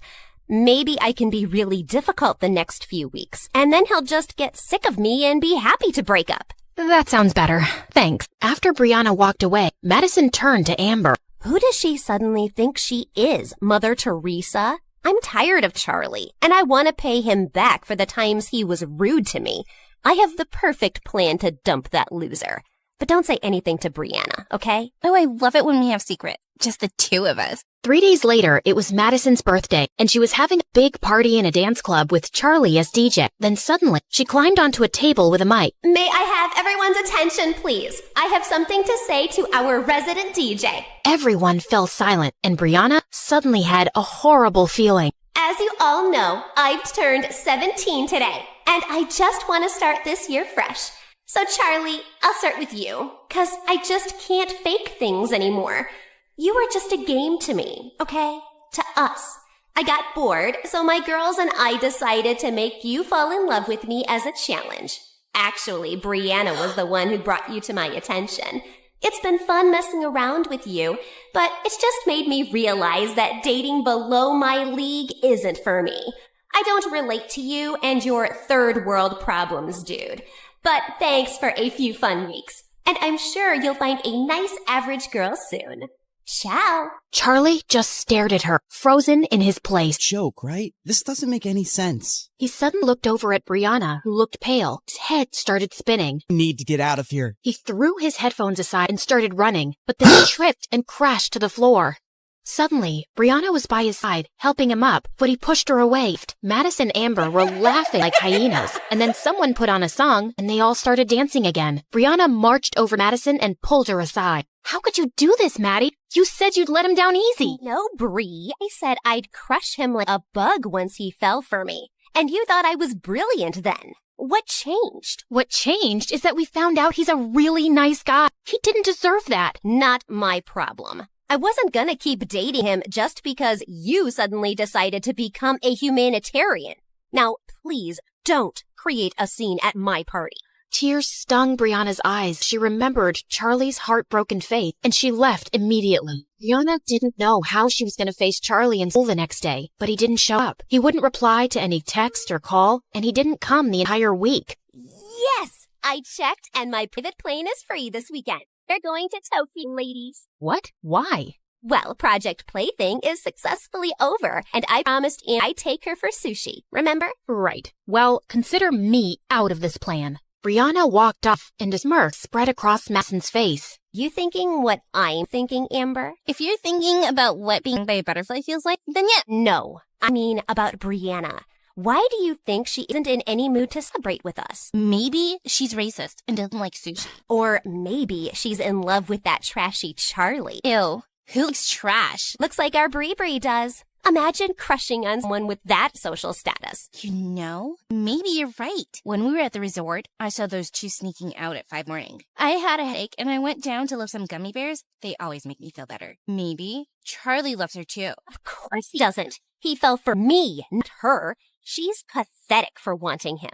Maybe I can be really difficult the next few weeks, and then he'll just get sick of me and be happy to break up. That sounds better. Thanks. After Brianna walked away, Madison turned to Amber. Who does she suddenly think she is, Mother Teresa? I'm tired of Charlie, and I want to pay him back for the times he was rude to me. I have the perfect plan to dump that loser. But don't say anything to Brianna, okay? Oh, I love it when we have secrets. Just the 2 of us. 3 days later, it was Madison's birthday, and she was having a big party in a dance club with Charlie as DJ. Then suddenly, she climbed onto a table with a mic. May I have everyone's attention, please? I have something to say to our resident DJ. Everyone fell silent, and Brianna suddenly had a horrible feeling. As you all know, I've turned 17 today, and I just want to start this year fresh. So Charlie, I'll start with you, 'cause I just can't fake things anymore. You are just a game to me, okay? To us. I got bored, so my girls and I decided to make you fall in love with me as a challenge. Actually, Brianna was the one who brought you to my attention. It's been fun messing around with you, but it's just made me realize that dating below my league isn't for me. I don't relate to you and your third world problems, dude. But thanks for a few fun weeks. And I'm sure you'll find a nice average girl soon. Ciao. Charlie just stared at her, frozen in his place. Joke, right? This doesn't make any sense. He suddenly looked over at Brianna, who looked pale. His head started spinning. Need to get out of here. He threw his headphones aside and started running, but then tripped and crashed to the floor. Suddenly, Brianna was by his side, helping him up, but he pushed her away. Madison and Amber were laughing like hyenas, and then someone put on a song, and they all started dancing again. Brianna marched over Madison and pulled her aside. How could you do this, Maddie? You said you'd let him down easy. No, Bree. I said I'd crush him like a bug once he fell for me. And you thought I was brilliant then. What changed? What changed is that we found out he's a really nice guy. He didn't deserve that. Not my problem. I wasn't gonna keep dating him just because you suddenly decided to become a humanitarian. Now, please don't create a scene at my party. Tears stung Brianna's eyes. She remembered Charlie's heartbroken face, and she left immediately. Brianna didn't know how she was going to face Charlie in school the next day, but he didn't show up. He wouldn't reply to any text or call, and he didn't come the entire week. Yes! I checked, and my private plane is free this weekend. They're going to Tokyo, ladies. What? Why? Well, Project Plaything is successfully over, and I promised Anne I'd take her for sushi. Remember? Right. Well, consider me out of this plan. Brianna walked off, and a smirk spread across Madison's face. You thinking what I'm thinking, Amber? If you're thinking about what being by a butterfly feels like, then yeah. No, I mean about Brianna. Why do you think she isn't in any mood to celebrate with us? Maybe she's racist and doesn't like sushi. Or maybe she's in love with that trashy Charlie. Ew. Who likes trash? Looks like our Bree does. Imagine crushing on someone with that social status. You know, maybe you're right. When we were at the resort, I saw those two sneaking out at 5 a.m. I had a headache and I went down to lift some gummy bears. They always make me feel better. Maybe Charlie loves her too. Of course he doesn't. He fell for me, not her. She's pathetic for wanting him.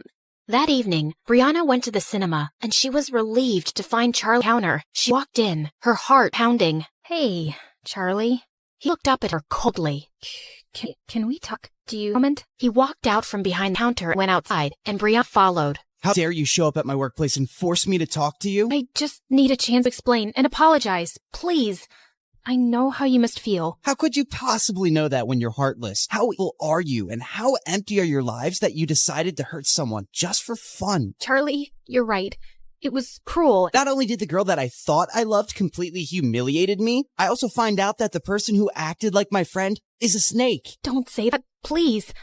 That evening, Brianna went to the cinema, and she was relieved to find Charlie counter. She walked in, her heart pounding. Hey, Charlie. He looked up at her coldly. Can we talk? Do you moment? He walked out from behind the counter and went outside, and Brianna followed. How dare you show up at my workplace and force me to talk to you? I just need a chance to explain and apologize. Please. I know how you must feel. How could you possibly know that when you're heartless? How evil are you, and how empty are your lives that you decided to hurt someone just for fun? Charlie, you're right. It was cruel. Not only did the girl that I thought I loved completely humiliated me, I also find out that the person who acted like my friend is a snake. Don't say that, please.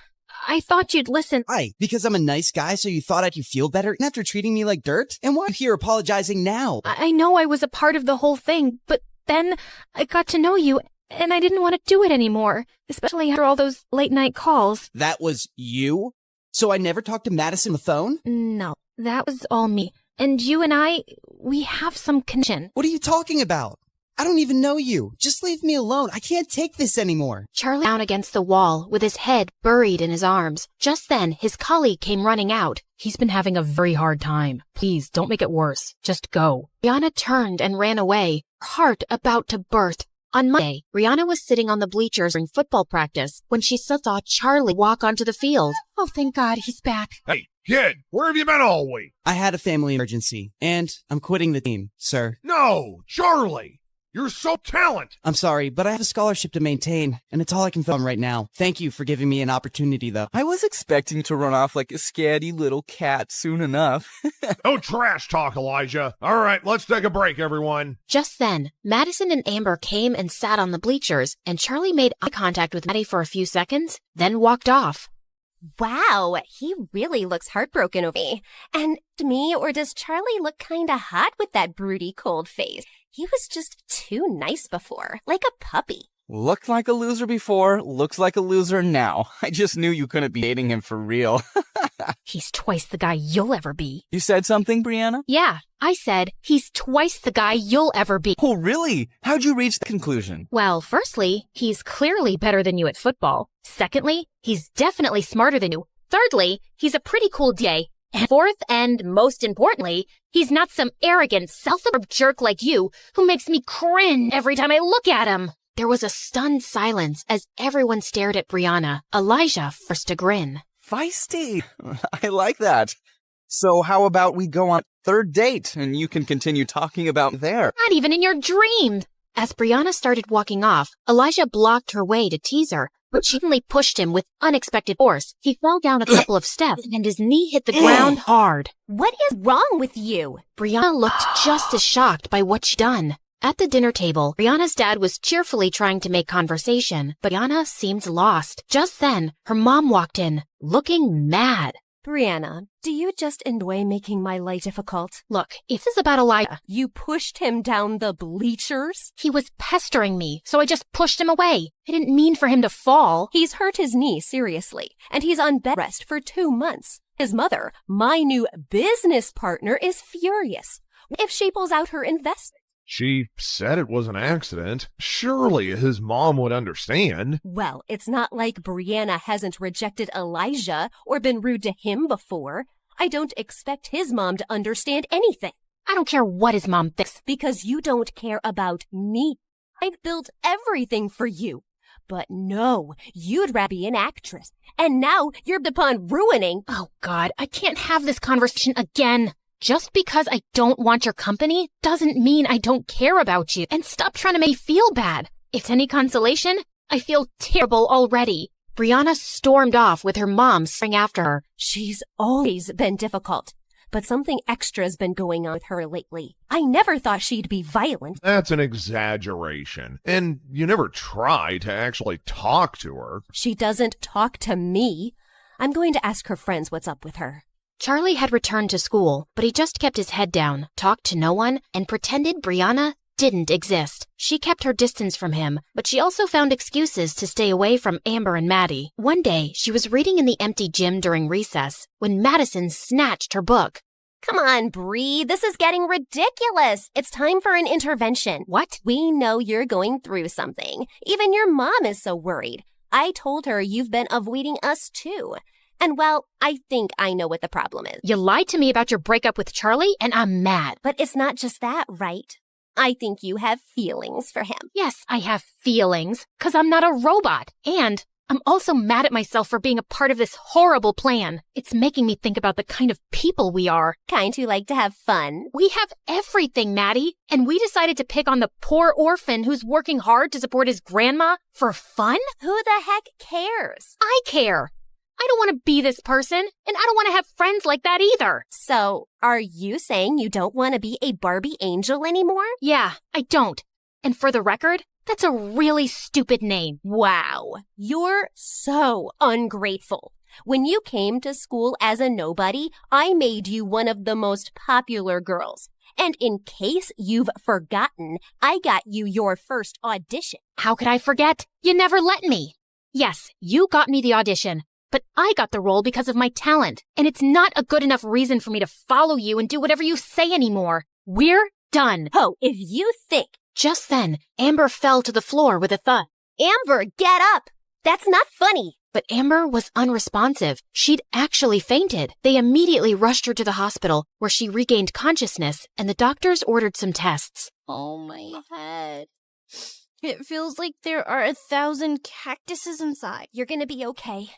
I thought you'd listen. Why? Because I'm a nice guy, so you thought I'd feel better after treating me like dirt? And why are you here apologizing now? I know I was a part of the whole thing, but then I got to know you, and I didn't want to do it anymore, especially after all those late-night calls. That was you? So I never talked to Madison on the phone? No, that was all me. And you and I, we have some connection. What are you talking about? I don't even know you. Just leave me alone. I can't take this anymore. Charlie down against the wall with his head buried in his arms. Just then, his colleague came running out. He's been having a very hard time. Please, don't make it worse. Just go. Brianna turned and ran away, her heart about to burst. On Monday, Brianna was sitting on the bleachers during football practice when she saw Charlie walk onto the field. Oh, thank God, he's back. Hey, kid, where have you been all week? I had a family emergency, and I'm quitting the team, sir. No, Charlie! You're so talented! I'm sorry, but I have a scholarship to maintain, and it's all I can film right now. Thank you for giving me an opportunity, though. I was expecting to run off like a scatty little cat soon enough. No trash talk, Elijah. All right, let's take a break, everyone. Just then, Madison and Amber came and sat on the bleachers, and Charlie made eye contact with Maddie for a few seconds, then walked off. Wow, he really looks heartbroken over me. And to me, or does Charlie look kinda hot with that broody cold face? He was just too nice before, like a puppy. Looked like a loser before, looks like a loser now. I just knew you couldn't be dating him for real. He's twice the guy you'll ever be. You said something, Brianna? Yeah, I said he's twice the guy you'll ever be. Oh, really? How'd you reach the conclusion? Well, firstly, he's clearly better than you at football. Secondly, he's definitely smarter than you. Thirdly, he's a pretty cool DA. And fourth, and most importantly, he's not some arrogant, self-absorbed jerk like you who makes me cringe every time I look at him. There was a stunned silence as everyone stared at Brianna. Elijah forced a grin. Feisty. I like that. So how about we go on a third date and you can continue talking about there? Not even in your dreams. As Brianna started walking off, Elijah blocked her way to tease her, but she suddenly pushed him with unexpected force. He fell down a couple of steps and his knee hit the ground hard. What is wrong with you? Brianna looked just as shocked by what she'd done. At the dinner table, Brianna's dad was cheerfully trying to make conversation, but Brianna seemed lost. Just then, her mom walked in, looking mad. Brianna, do you just enjoy making my life difficult? Look, if this is about Elijah, You pushed him down the bleachers? He was pestering me, so I just pushed him away. I didn't mean for him to fall. He's hurt his knee seriously, and he's on bed rest for 2 months. His mother, my new business partner, is furious. If she pulls out her investment. She said it was an accident. Surely his mom would understand. Well, it's not like Brianna hasn't rejected Elijah or been rude to him before. I don't expect his mom to understand anything. I don't care what his mom thinks. Because you don't care about me. I've built everything for you. But no, you'd rather be an actress. And now you're upon ruining. Oh, God, I can't have this conversation again. Just because I don't want your company doesn't mean I don't care about you. And stop trying to make me feel bad. If it's any consolation, I feel terrible already. Brianna stormed off with her mom staring after her. She's always been difficult, but something extra's been going on with her lately. I never thought she'd be violent. That's an exaggeration. And you never try to actually talk to her. She doesn't talk to me. I'm going to ask her friends what's up with her. Charlie had returned to school, but he just kept his head down, talked to no one, and pretended Brianna didn't exist. She kept her distance from him, but she also found excuses to stay away from Amber and Maddie. One day, she was reading in the empty gym during recess when Madison snatched her book. Come on, Bree. This is getting ridiculous. It's time for an intervention. What? We know you're going through something. Even your mom is so worried. I told her you've been avoiding us too. And well, I think I know what the problem is. You lied to me about your breakup with Charlie, and I'm mad. But it's not just that, right? I think you have feelings for him. Yes, I have feelings, 'cause I'm not a robot. And I'm also mad at myself for being a part of this horrible plan. It's making me think about the kind of people we are. Kind who like to have fun. We have everything, Maddie. And we decided to pick on the poor orphan who's working hard to support his grandma for fun? Who the heck cares? I care. I don't want to be this person, and I don't want to have friends like that either. So, are you saying you don't want to be a Barbie angel anymore? Yeah, I don't. And for the record, that's a really stupid name. Wow, you're so ungrateful. When you came to school as a nobody, I made you one of the most popular girls. And in case you've forgotten, I got you your first audition. How could I forget? You never let me. Yes, you got me the audition. But I got the role because of my talent, and it's not a good enough reason for me to follow you and do whatever you say anymore. We're done. Oh, if you think. Just then, Amber fell to the floor with a thud. Amber, get up! That's not funny. But Amber was unresponsive. She'd actually fainted. They immediately rushed her to the hospital, where she regained consciousness, and the doctors ordered some tests. Oh, my head. It feels like there are 1,000 cactuses inside. You're gonna be okay.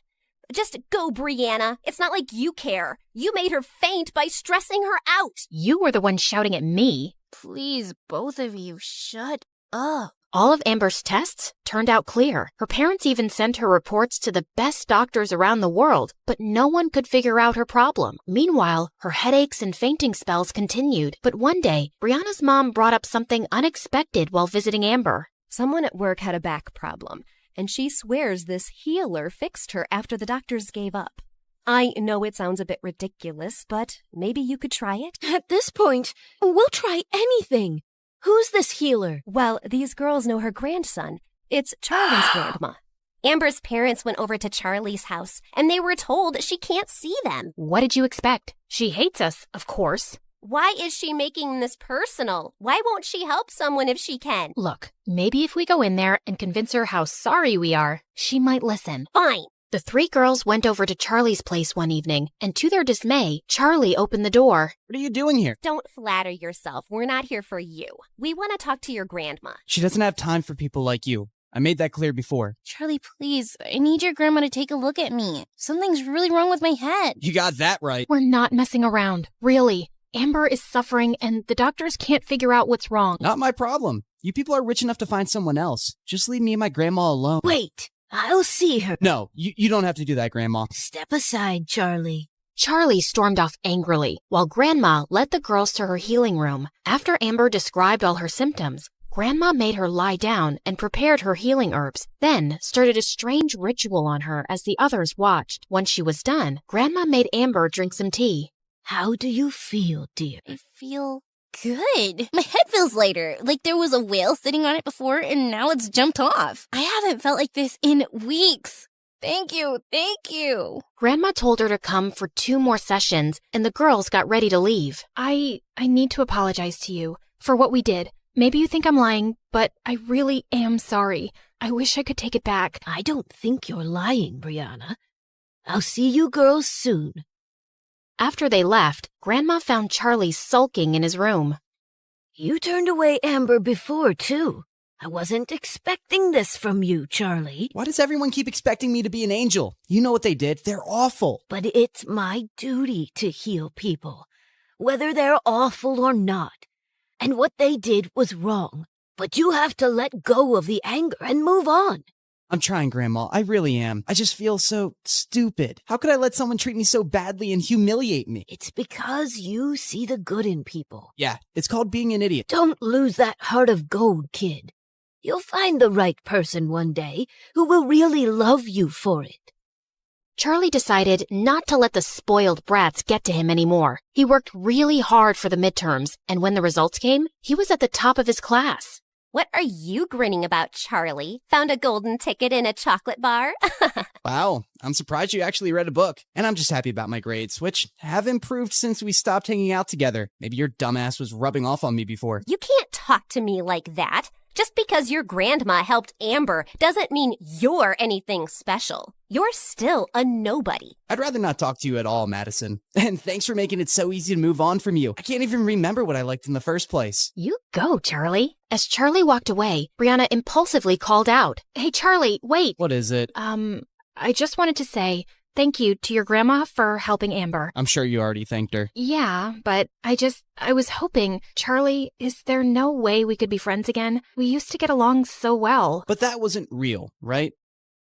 Just go, Brianna. It's not like you care. You made her faint by stressing her out. You were the one shouting at me. Please, both of you, shut up. All of Amber's tests turned out clear. Her parents even sent her reports to the best doctors around the world, but no one could figure out her problem. Meanwhile, her headaches and fainting spells continued. But one day, Brianna's mom brought up something unexpected while visiting Amber. Someone at work had a back problem, and she swears this healer fixed her after the doctors gave up. I know it sounds a bit ridiculous, but maybe you could try it? At this point, we'll try anything. Who's this healer? Well, these girls know her grandson. It's Charlie's grandma. Amber's parents went over to Charlie's house, and they were told she can't see them. What did you expect? She hates us, of course. Why is she making this personal? Why won't she help someone if she can? Look, maybe if we go in there and convince her how sorry we are, she might listen. Fine. The three girls went over to Charlie's place one evening, and to their dismay, Charlie opened the door. What are you doing here? Don't flatter yourself. We're not here for you. We want to talk to your grandma. She doesn't have time for people like you. I made that clear before. Charlie, please. I need your grandma to take a look at me. Something's really wrong with my head. You got that right. We're not messing around. Really. Amber is suffering, and the doctors can't figure out what's wrong. Not my problem. You people are rich enough to find someone else. Just leave me and my grandma alone. Wait, I'll see her. No, you don't have to do that, Grandma. Step aside, Charlie. Charlie stormed off angrily, while Grandma led the girls to her healing room. After Amber described all her symptoms, Grandma made her lie down and prepared her healing herbs, then started a strange ritual on her as the others watched. Once she was done, Grandma made Amber drink some tea. How do you feel, dear? I feel good. My head feels lighter, like there was a whale sitting on it before and now it's jumped off. I haven't felt like this in weeks. Thank you. Grandma told her to come for 2 more sessions, and the girls got ready to leave. I need to apologize to you for what we did. Maybe you think I'm lying, but I really am sorry. I wish I could take it back. I don't think you're lying, Brianna. I'll see you girls soon. After they left, Grandma found Charlie sulking in his room. You turned away Amber before, too. I wasn't expecting this from you, Charlie. Why does everyone keep expecting me to be an angel? You know what they did. They're awful. But it's my duty to heal people, whether they're awful or not. And what they did was wrong. But you have to let go of the anger and move on. I'm trying, Grandma. I really am. I just feel so stupid. How could I let someone treat me so badly and humiliate me? It's because you see the good in people. Yeah, it's called being an idiot. Don't lose that heart of gold, kid. You'll find the right person one day who will really love you for it. Charlie decided not to let the spoiled brats get to him anymore. He worked really hard for the midterms, and when the results came, he was at the top of his class. What are you grinning about, Charlie? Found a golden ticket in a chocolate bar? Wow, I'm surprised you actually read a book. And I'm just happy about my grades, which have improved since we stopped hanging out together. Maybe your dumbass was rubbing off on me before. You can't talk to me like that. Just because your grandma helped Amber doesn't mean you're anything special. You're still a nobody. I'd rather not talk to you at all, Madison. And thanks for making it so easy to move on from you. I can't even remember what I liked in the first place. You go, Charlie. As Charlie walked away, Brianna impulsively called out, "Hey, Charlie, wait." What is it? I just wanted to say thank you to your grandma for helping Amber. I'm sure you already thanked her. Yeah, but I was hoping, Charlie, is there no way we could be friends again? We used to get along so well. But that wasn't real, right?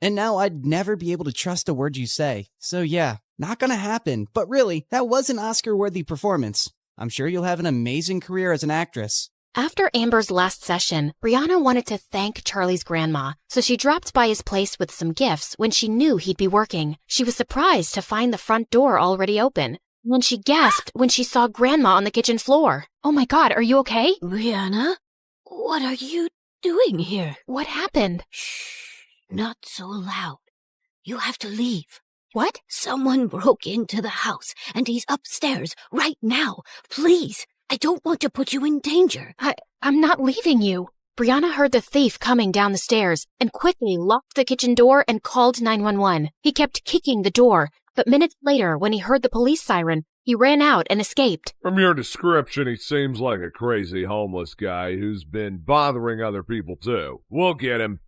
And now I'd never be able to trust a word you say. So yeah, not gonna happen. But really, that was an Oscar-worthy performance. I'm sure you'll have an amazing career as an actress. After Amber's last session, Brianna wanted to thank Charlie's grandma, so she dropped by his place with some gifts when she knew he'd be working. She was surprised to find the front door already open. Then she gasped when she saw Grandma on the kitchen floor. Oh my God, are you okay? Brianna, what are you doing here? What happened? Shh, not so loud. You have to leave. What? Someone broke into the house, and he's upstairs right now. Please. I don't want to put you in danger. I'm not leaving you. Brianna heard the thief coming down the stairs and quickly locked the kitchen door and called 911. He kept kicking the door, but minutes later, when he heard the police siren, he ran out and escaped. From your description, he seems like a crazy homeless guy who's been bothering other people too. We'll get him.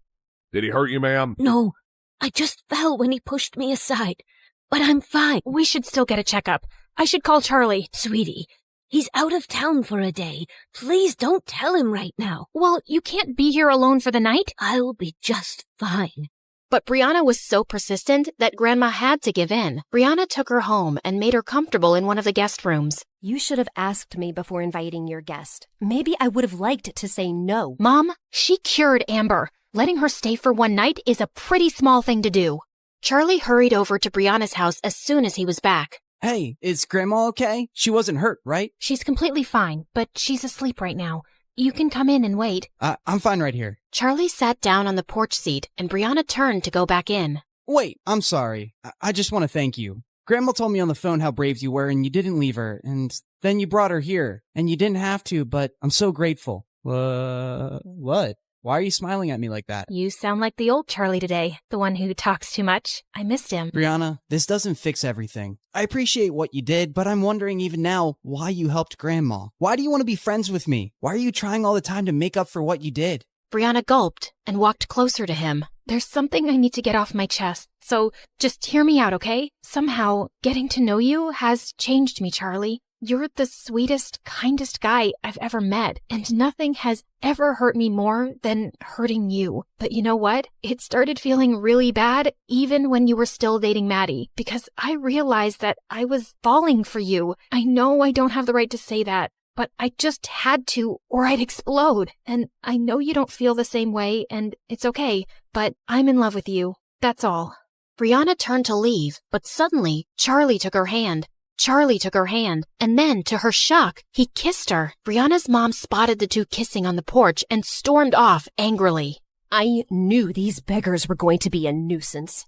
Did he hurt you, ma'am? No, I just fell when he pushed me aside, but I'm fine. We should still get a checkup. I should call Charlie. Sweetie. He's out of town for a day. Please don't tell him right now. Well, you can't be here alone for the night. I'll be just fine. But Brianna was so persistent that Grandma had to give in. Brianna took her home and made her comfortable in one of the guest rooms. You should have asked me before inviting your guest. Maybe I would have liked to say no. Mom, she cured Amber. Letting her stay for one night is a pretty small thing to do. Charlie hurried over to Brianna's house as soon as he was back. Hey, is Grandma okay? She wasn't hurt, right? She's completely fine, but she's asleep right now. You can come in and wait. I'm fine right here. Charlie sat down on the porch seat, and Brianna turned to go back in. Wait, I'm sorry. I just want to thank you. Grandma told me on the phone how brave you were, and you didn't leave her, and then you brought her here, and you didn't have to, but I'm so grateful. What? Why are you smiling at me like that? You sound like the old Charlie today, the one who talks too much. I missed him. Brianna, this doesn't fix everything. I appreciate what you did, but I'm wondering even now why you helped Grandma. Why do you want to be friends with me? Why are you trying all the time to make up for what you did? Brianna gulped and walked closer to him. There's something I need to get off my chest, so just hear me out, okay? Somehow, getting to know you has changed me, Charlie. You're the sweetest, kindest guy I've ever met, and nothing has ever hurt me more than hurting you. But you know what? It started feeling really bad even when you were still dating Maddie, because I realized that I was falling for you. I know I don't have the right to say that, but I just had to, or I'd explode. And I know you don't feel the same way, and it's okay, but I'm in love with you. That's all. Brianna turned to leave, but suddenly, Charlie took her hand. And then, to her shock, he kissed her. Brianna's mom spotted the two kissing on the porch and stormed off angrily. I knew these beggars were going to be a nuisance.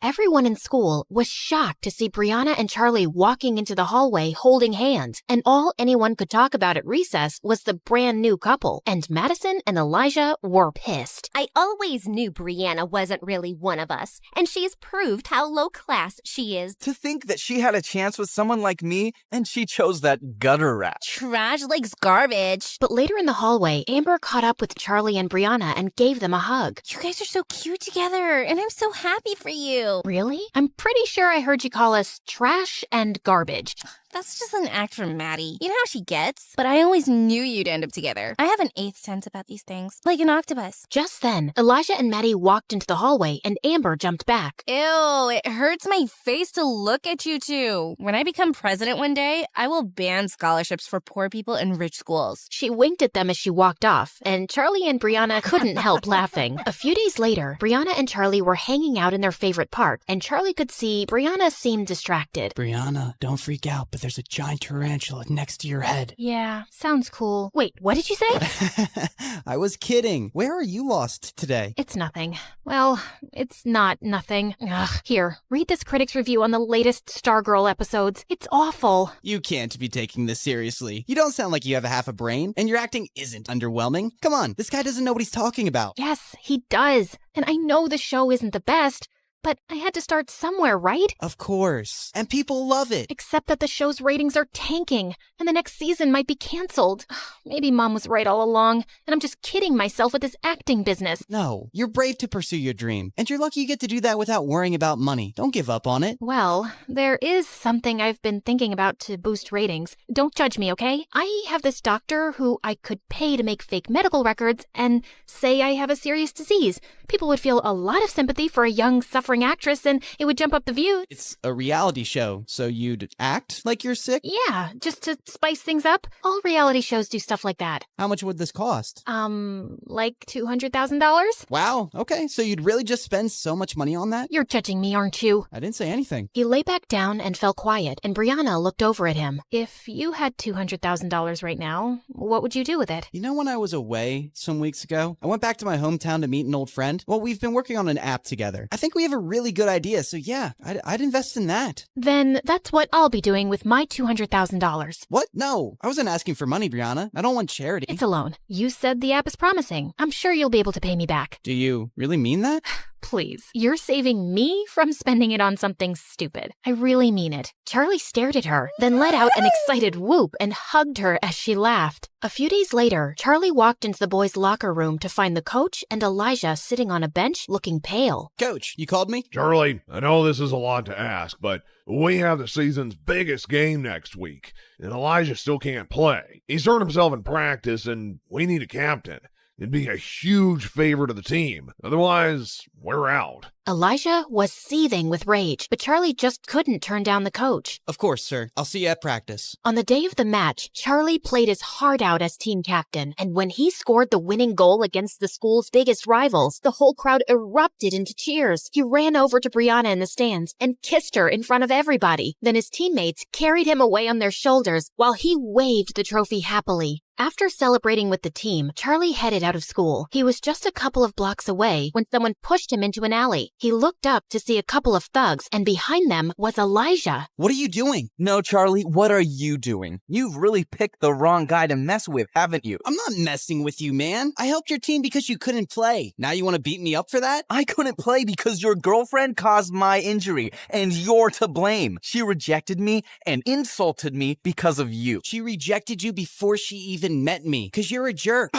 Everyone in school was shocked to see Brianna and Charlie walking into the hallway holding hands, and all anyone could talk about at recess was the brand new couple, and Madison and Elijah were pissed. I always knew Brianna wasn't really one of us, and she's proved how low class she is. To think that she had a chance with someone like me, and she chose that gutter rat. Trash likes garbage. But later in the hallway, Amber caught up with Charlie and Brianna and gave them a hug. You guys are so cute together, and I'm so happy for you. Really? I'm pretty sure I heard you call us trash and garbage. That's just an act from Maddie. You know how she gets? But I always knew you'd end up together. I have an eighth sense about these things, like an octopus. Just then, Elijah and Maddie walked into the hallway, and Amber jumped back. Ew, it hurts my face to look at you two. When I become president one day, I will ban scholarships for poor people in rich schools. She winked at them as she walked off, and Charlie and Brianna couldn't help laughing. A few days later, Brianna and Charlie were hanging out in their favorite park, and Charlie could see Brianna seemed distracted. Brianna, don't freak out, but there's a giant tarantula next to your head. Yeah, sounds cool. Wait, what did you say? I was kidding. Where are you lost today? It's nothing. Well, it's not nothing. Ugh. Here, read this critic's review on the latest Stargirl episodes. It's awful. You can't be taking this seriously. You don't sound like you have a half a brain, and your acting isn't underwhelming. Come on, this guy doesn't know what he's talking about. Yes, he does. And I know the show isn't the best, but I had to start somewhere, right? Of course. And people love it. Except that the show's ratings are tanking, and the next season might be canceled. Maybe Mom was right all along, and I'm just kidding myself with this acting business. No, you're brave to pursue your dream, and you're lucky you get to do that without worrying about money. Don't give up on it. Well, there is something I've been thinking about to boost ratings. Don't judge me, okay? I have this doctor who I could pay to make fake medical records and say I have a serious disease. People would feel a lot of sympathy for a young, suffering actress, and it would jump up the views. It's a reality show, so you'd act like you're sick? Yeah, just to spice things up. All reality shows do stuff like that. How much would this cost? Like $200,000? Wow, okay, so you'd really just spend so much money on that? You're judging me, aren't you? I didn't say anything. He lay back down and fell quiet, and Brianna looked over at him. If you had $200,000 right now, what would you do with it? You know, when I was away some weeks ago, I went back to my hometown to meet an old friend. Well, we've been working on an app together. I think we have a really good idea, so yeah, I'd invest in that. Then that's what I'll be doing with my $200,000. What? No, I wasn't asking for money, Brianna. I don't want charity. It's a loan. You said the app is promising. I'm sure you'll be able to pay me back. Do you really mean that? Please, you're saving me from spending it on something stupid. I really mean it. Charlie stared at her, then let out an excited whoop and hugged her as she laughed. A few days later, Charlie walked into the boys' locker room to find the coach and Elijah sitting on a bench looking pale. Coach, you called me? Charlie, I know this is a lot to ask, but we have the season's biggest game next week, and Elijah still can't play. He's hurt himself in practice, and we need a captain. It'd be a huge favor to the team. Otherwise, we're out. Elijah was seething with rage, but Charlie just couldn't turn down the coach. Of course, sir. I'll see you at practice. On the day of the match, Charlie played his heart out as team captain, and when he scored the winning goal against the school's biggest rivals, the whole crowd erupted into cheers. He ran over to Brianna in the stands and kissed her in front of everybody. Then his teammates carried him away on their shoulders while he waved the trophy happily. After celebrating with the team, Charlie headed out of school. He was just a couple of blocks away when someone pushed him into an alley. He looked up to see a couple of thugs, and behind them was Elijah. What are you doing? No, Charlie, what are you doing? You've really picked the wrong guy to mess with, haven't you? I'm not messing with you, man. I helped your team because you couldn't play. Now you want to beat me up for that? I couldn't play because your girlfriend caused my injury, and you're to blame. She rejected me and insulted me because of you. She rejected you before she even met me, because you're a jerk.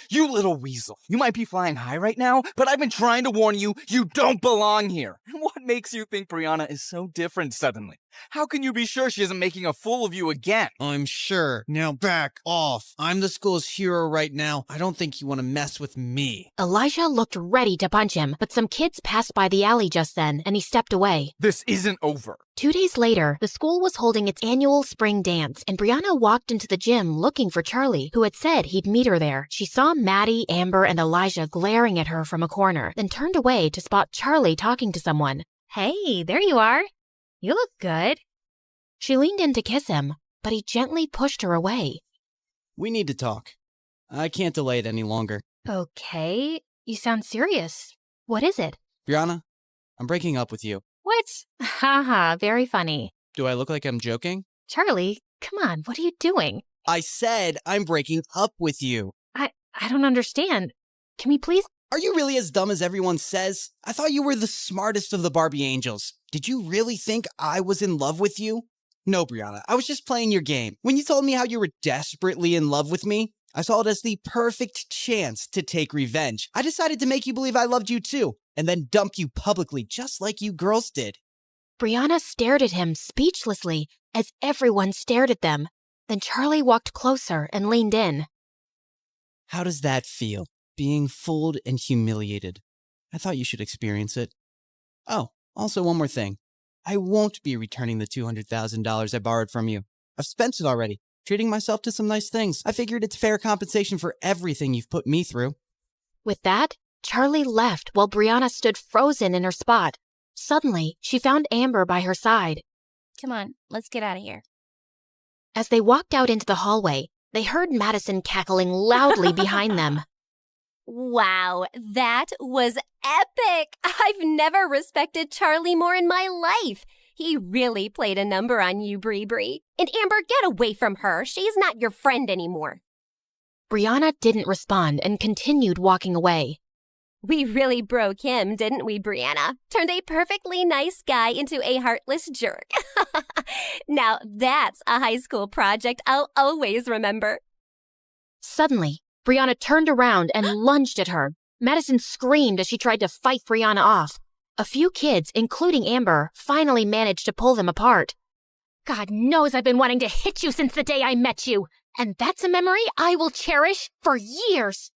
You little weasel. You might be flying high right now, but I've been trying to warn you, you don't belong here. What makes you think Brianna is so different suddenly? How can you be sure she isn't making a fool of you again? I'm sure. Now back off. I'm the school's hero right now. I don't think you want to mess with me. Elijah looked ready to punch him, but some kids passed by the alley just then, and he stepped away. This isn't over. 2 days later, the school was holding its annual spring dance, and Brianna walked into the gym looking for Charlie, who had said he'd meet her there. She saw Maddie, Amber, and Elijah glaring at her from a corner, then turned away to spot Charlie talking to someone. Hey, there you are. You look good. She leaned in to kiss him, but he gently pushed her away. We need to talk. I can't delay it any longer. Okay, you sound serious. What is it? Brianna, I'm breaking up with you. What? Haha, very funny. Do I look like I'm joking? Charlie, come on, what are you doing? I said I'm breaking up with you. I don't understand. Can we please? Are you really as dumb as everyone says? I thought you were the smartest of the Barbie angels. Did you really think I was in love with you? No, Brianna, I was just playing your game. When you told me how you were desperately in love with me, I saw it as the perfect chance to take revenge. I decided to make you believe I loved you too, and then dump you publicly just like you girls did. Brianna stared at him speechlessly as everyone stared at them. Then Charlie walked closer and leaned in. How does that feel? Being fooled and humiliated. I thought you should experience it. Oh, also one more thing. I won't be returning the $200,000 I borrowed from you. I've spent it already, treating myself to some nice things. I figured it's fair compensation for everything you've put me through. With that, Charlie left while Brianna stood frozen in her spot. Suddenly, she found Amber by her side. Come on, let's get out of here. As they walked out into the hallway, they heard Madison cackling loudly behind them. Wow, that was epic! I've never respected Charlie more in my life. He really played a number on you, Bree. And Amber, get away from her. She's not your friend anymore. Brianna didn't respond and continued walking away. We really broke him, didn't we, Brianna? Turned a perfectly nice guy into a heartless jerk. Now that's a high school project I'll always remember. Suddenly, Brianna turned around and lunged at her. Madison screamed as she tried to fight Brianna off. A few kids, including Amber, finally managed to pull them apart. God knows I've been wanting to hit you since the day I met you, and that's a memory I will cherish for years.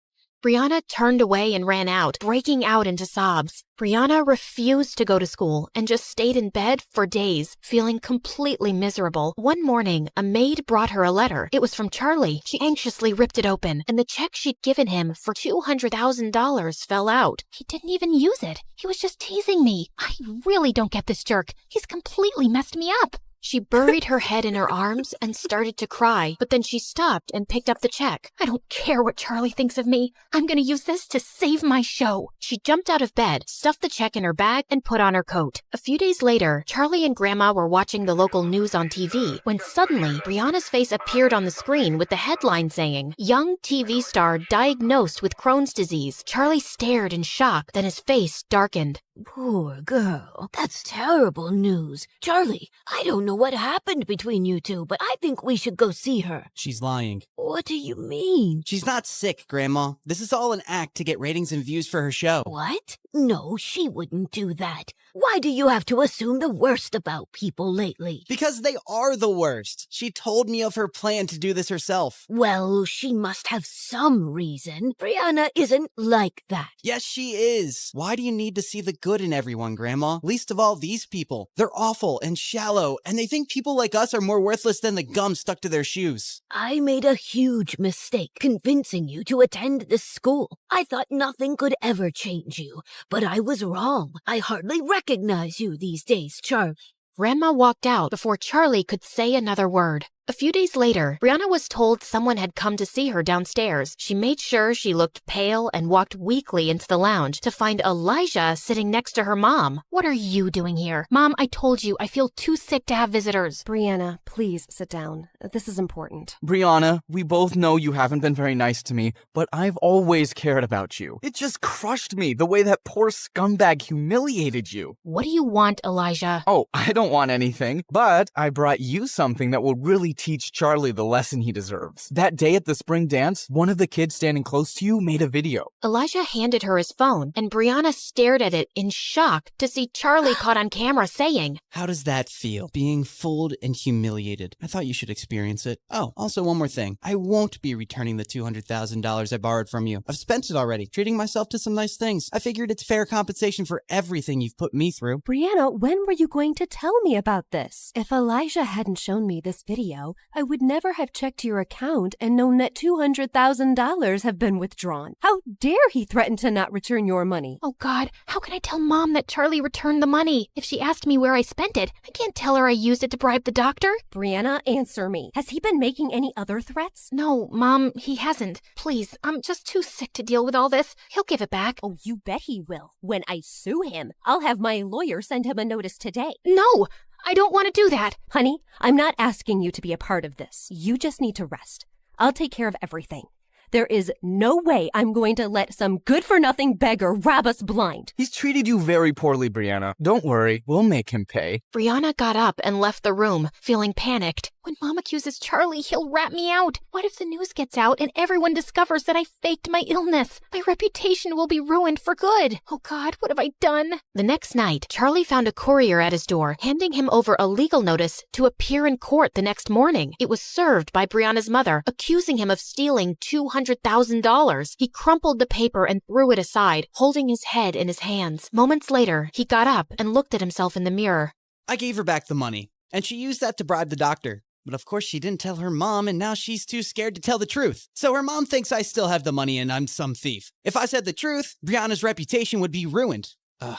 Brianna turned away and ran out, breaking out into sobs. Brianna refused to go to school and just stayed in bed for days, feeling completely miserable. One morning, a maid brought her a letter. It was from Charlie. She anxiously ripped it open, and the check she'd given him for $200,000 fell out. He didn't even use it. He was just teasing me. I really don't get this jerk. He's completely messed me up. She buried her head in her arms and started to cry, but then she stopped and picked up the check. I don't care what Charlie thinks of me. I'm going to use this to save my show. She jumped out of bed, stuffed the check in her bag, and put on her coat. A few days later, Charlie and Grandma were watching the local news on TV when suddenly Brianna's face appeared on the screen with the headline saying, "Young TV star diagnosed with Crohn's disease." Charlie stared in shock, then his face darkened. Poor girl. That's terrible news. Charlie, I don't know what happened between you two, but I think we should go see her. She's lying. What do you mean? She's not sick, Grandma. This is all an act to get ratings and views for her show. What? No, she wouldn't do that. Why do you have to assume the worst about people lately? Because they are the worst. She told me of her plan to do this herself. Well, she must have some reason. Brianna isn't like that. Yes, she is. Why do you need to see the good in everyone, Grandma? Least of all these people. They're awful and shallow, and they think people like us are more worthless than the gum stuck to their shoes. I made a huge mistake convincing you to attend this school. I thought nothing could ever change you, but I was wrong. I hardly recognize you these days, Charlie. Grandma walked out before Charlie could say another word. A few days later, Brianna was told someone had come to see her downstairs. She made sure she looked pale and walked weakly into the lounge to find Elijah sitting next to her mom. What are you doing here? Mom, I told you, I feel too sick to have visitors. Brianna, please sit down. This is important. Brianna, we both know you haven't been very nice to me, but I've always cared about you. It just crushed me the way that poor scumbag humiliated you. What do you want, Elijah? Oh, I don't want anything, but I brought you something that will really teach Charlie the lesson he deserves. That day at the spring dance, one of the kids standing close to you made a video. Elijah handed her his phone, and Brianna stared at it in shock to see Charlie caught on camera saying, How does that feel? Being fooled and humiliated. I thought you should experience it. Oh, also one more thing. I won't be returning the $200,000 I borrowed from you. I've spent it already, treating myself to some nice things. I figured it's fair compensation for everything you've put me through. Brianna, when were you going to tell me about this? If Elijah hadn't shown me this video, I would never have checked your account and known that $200,000 have been withdrawn. How dare he threaten to not return your money? Oh God, how can I tell Mom that Charlie returned the money? If she asked me where I spent it, I can't tell her I used it to bribe the doctor. Brianna, answer me. Has he been making any other threats? No, Mom, he hasn't. Please, I'm just too sick to deal with all this. He'll give it back. Oh, you bet he will. When I sue him, I'll have my lawyer send him a notice today. No! I don't want to do that. Honey, I'm not asking you to be a part of this. You just need to rest. I'll take care of everything. There is no way I'm going to let some good-for-nothing beggar rob us blind. He's treated you very poorly, Brianna. Don't worry, we'll make him pay. Brianna got up and left the room, feeling panicked. When Mom accuses Charlie, he'll rat me out. What if the news gets out and everyone discovers that I faked my illness? My reputation will be ruined for good. Oh God, what have I done? The next night, Charlie found a courier at his door, handing him over a legal notice to appear in court the next morning. It was served by Brianna's mother, accusing him of stealing $200,000. He crumpled the paper and threw it aside, holding his head in his hands. Moments later, he got up and looked at himself in the mirror. I gave her back the money, and she used that to bribe the doctor. But of course she didn't tell her mom, and now she's too scared to tell the truth. So her mom thinks I still have the money and I'm some thief. If I said the truth, Brianna's reputation would be ruined. I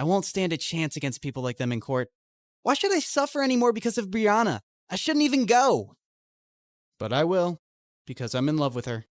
won't stand a chance against people like them in court. Why should I suffer anymore because of Brianna? I shouldn't even go. But I will, because I'm in love with her.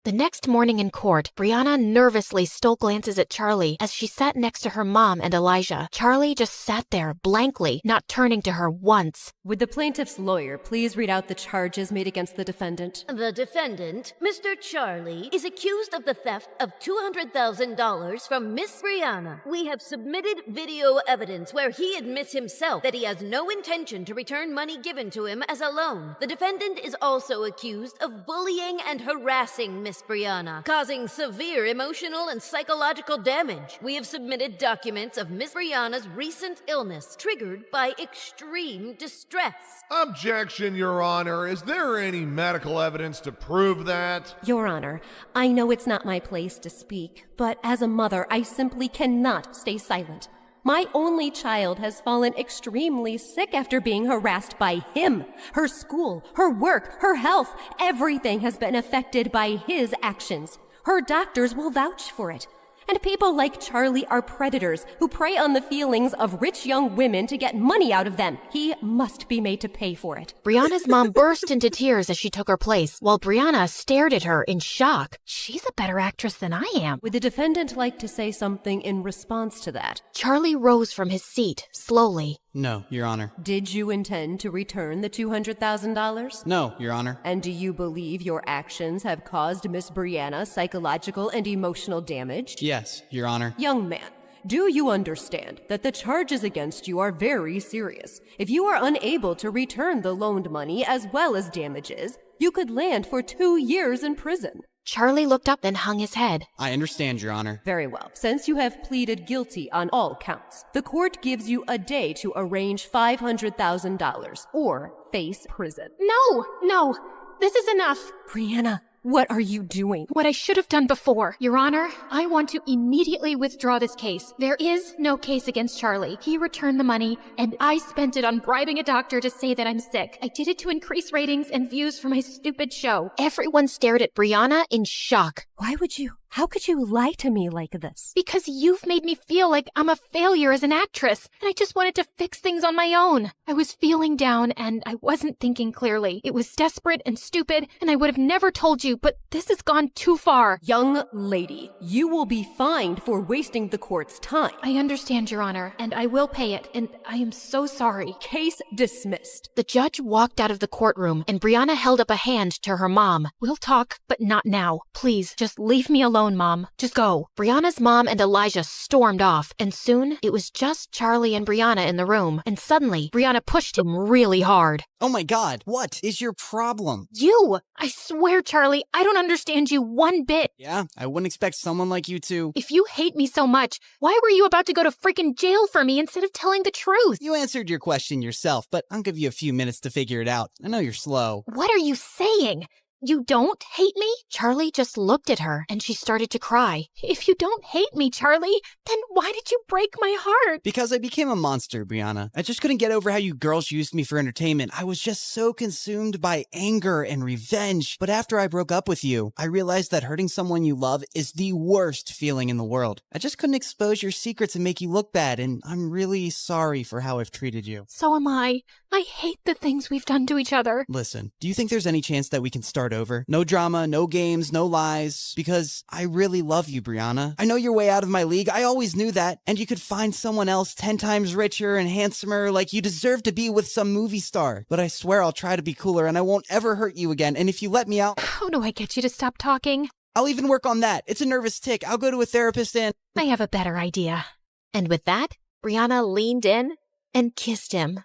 The next morning in court, Brianna nervously stole glances at Charlie as she sat next to her mom and Elijah. Charlie just sat there blankly, not turning to her once. Would the plaintiff's lawyer please read out the charges made against the defendant? The defendant, Mr. Charlie, is accused of the theft of $200,000 from Miss Brianna. We have submitted video evidence where he admits himself that he has no intention to return money given to him as a loan. The defendant is also accused of bullying and harassing Miss Brianna, causing severe emotional and psychological damage. We have submitted documents of Miss Brianna's recent illness, triggered by extreme distress. Objection, Your Honor. Is there any medical evidence to prove that? Your Honor, I know it's not my place to speak, but as a mother, I simply cannot stay silent. My only child has fallen extremely sick after being harassed by him. Her school, her work, her health, everything has been affected by his actions. Her doctors will vouch for it. And people like Charlie are predators who prey on the feelings of rich young women to get money out of them. He must be made to pay for it. Brianna's mom burst into tears as she took her place, while Brianna stared at her in shock. She's a better actress than I am. Would the defendant like to say something in response to that? Charlie rose from his seat, slowly. No, Your Honor. Did you intend to return the $200,000? No, Your Honor. And do you believe your actions have caused Miss Brianna psychological and emotional damage? Yes, Your Honor. Young man, do you understand that the charges against you are very serious? If you are unable to return the loaned money as well as damages, you could land for 2 years in prison. Charlie looked up and hung his head. I understand, Your Honor. Very well. Since you have pleaded guilty on all counts, the court gives you a day to arrange $500,000 or face prison. No, this is enough. Brianna, what are you doing? What I should have done before. Your Honor, I want to immediately withdraw this case. There is no case against Charlie. He returned the money, and I spent it on bribing a doctor to say that I'm sick. I did it to increase ratings and views for my stupid show. Everyone stared at Brianna in shock. Why would you? How could you lie to me like this? Because you've made me feel like I'm a failure as an actress, and I just wanted to fix things on my own. I was feeling down, and I wasn't thinking clearly. It was desperate and stupid, and I would have never told you, but this has gone too far. Young lady, you will be fined for wasting the court's time. I understand, Your Honor, and I will pay it, and I am so sorry. Case dismissed. The judge walked out of the courtroom, and Brianna held up a hand to her mom. We'll talk, but not now. Please, just leave me alone, Mom. Just go. Brianna's mom and Elijah stormed off, and soon it was just Charlie and Brianna in the room, and suddenly Brianna pushed him really hard. Oh my god, what is your problem? You! I swear, Charlie, I don't understand you one bit. Yeah, I wouldn't expect someone like you to. If you hate me so much, why were you about to go to freaking jail for me instead of telling the truth? You answered your question yourself, but I'll give you a few minutes to figure it out. I know you're slow. What are you saying? You don't hate me? Charlie just looked at her and she started to cry. If you don't hate me, Charlie, then why did you break my heart? Because I became a monster, Brianna. I just couldn't get over how you girls used me for entertainment. I was just so consumed by anger and revenge. But after I broke up with you, I realized that hurting someone you love is the worst feeling in the world. I just couldn't expose your secrets and make you look bad, and I'm really sorry for how I've treated you. So am I. I hate the things we've done to each other. Listen, do you think there's any chance that we can start over? No drama, no games, no lies. Because I really love you, Brianna. I know you're way out of my league. I always knew that. And you could find someone else 10 times richer and handsomer, like you deserve to be with some movie star. But I swear I'll try to be cooler and I won't ever hurt you again. And if you let me out... How do I get you to stop talking? I'll even work on that. It's a nervous tic. I'll go to a therapist and... I have a better idea. And with that, Brianna leaned in and kissed him.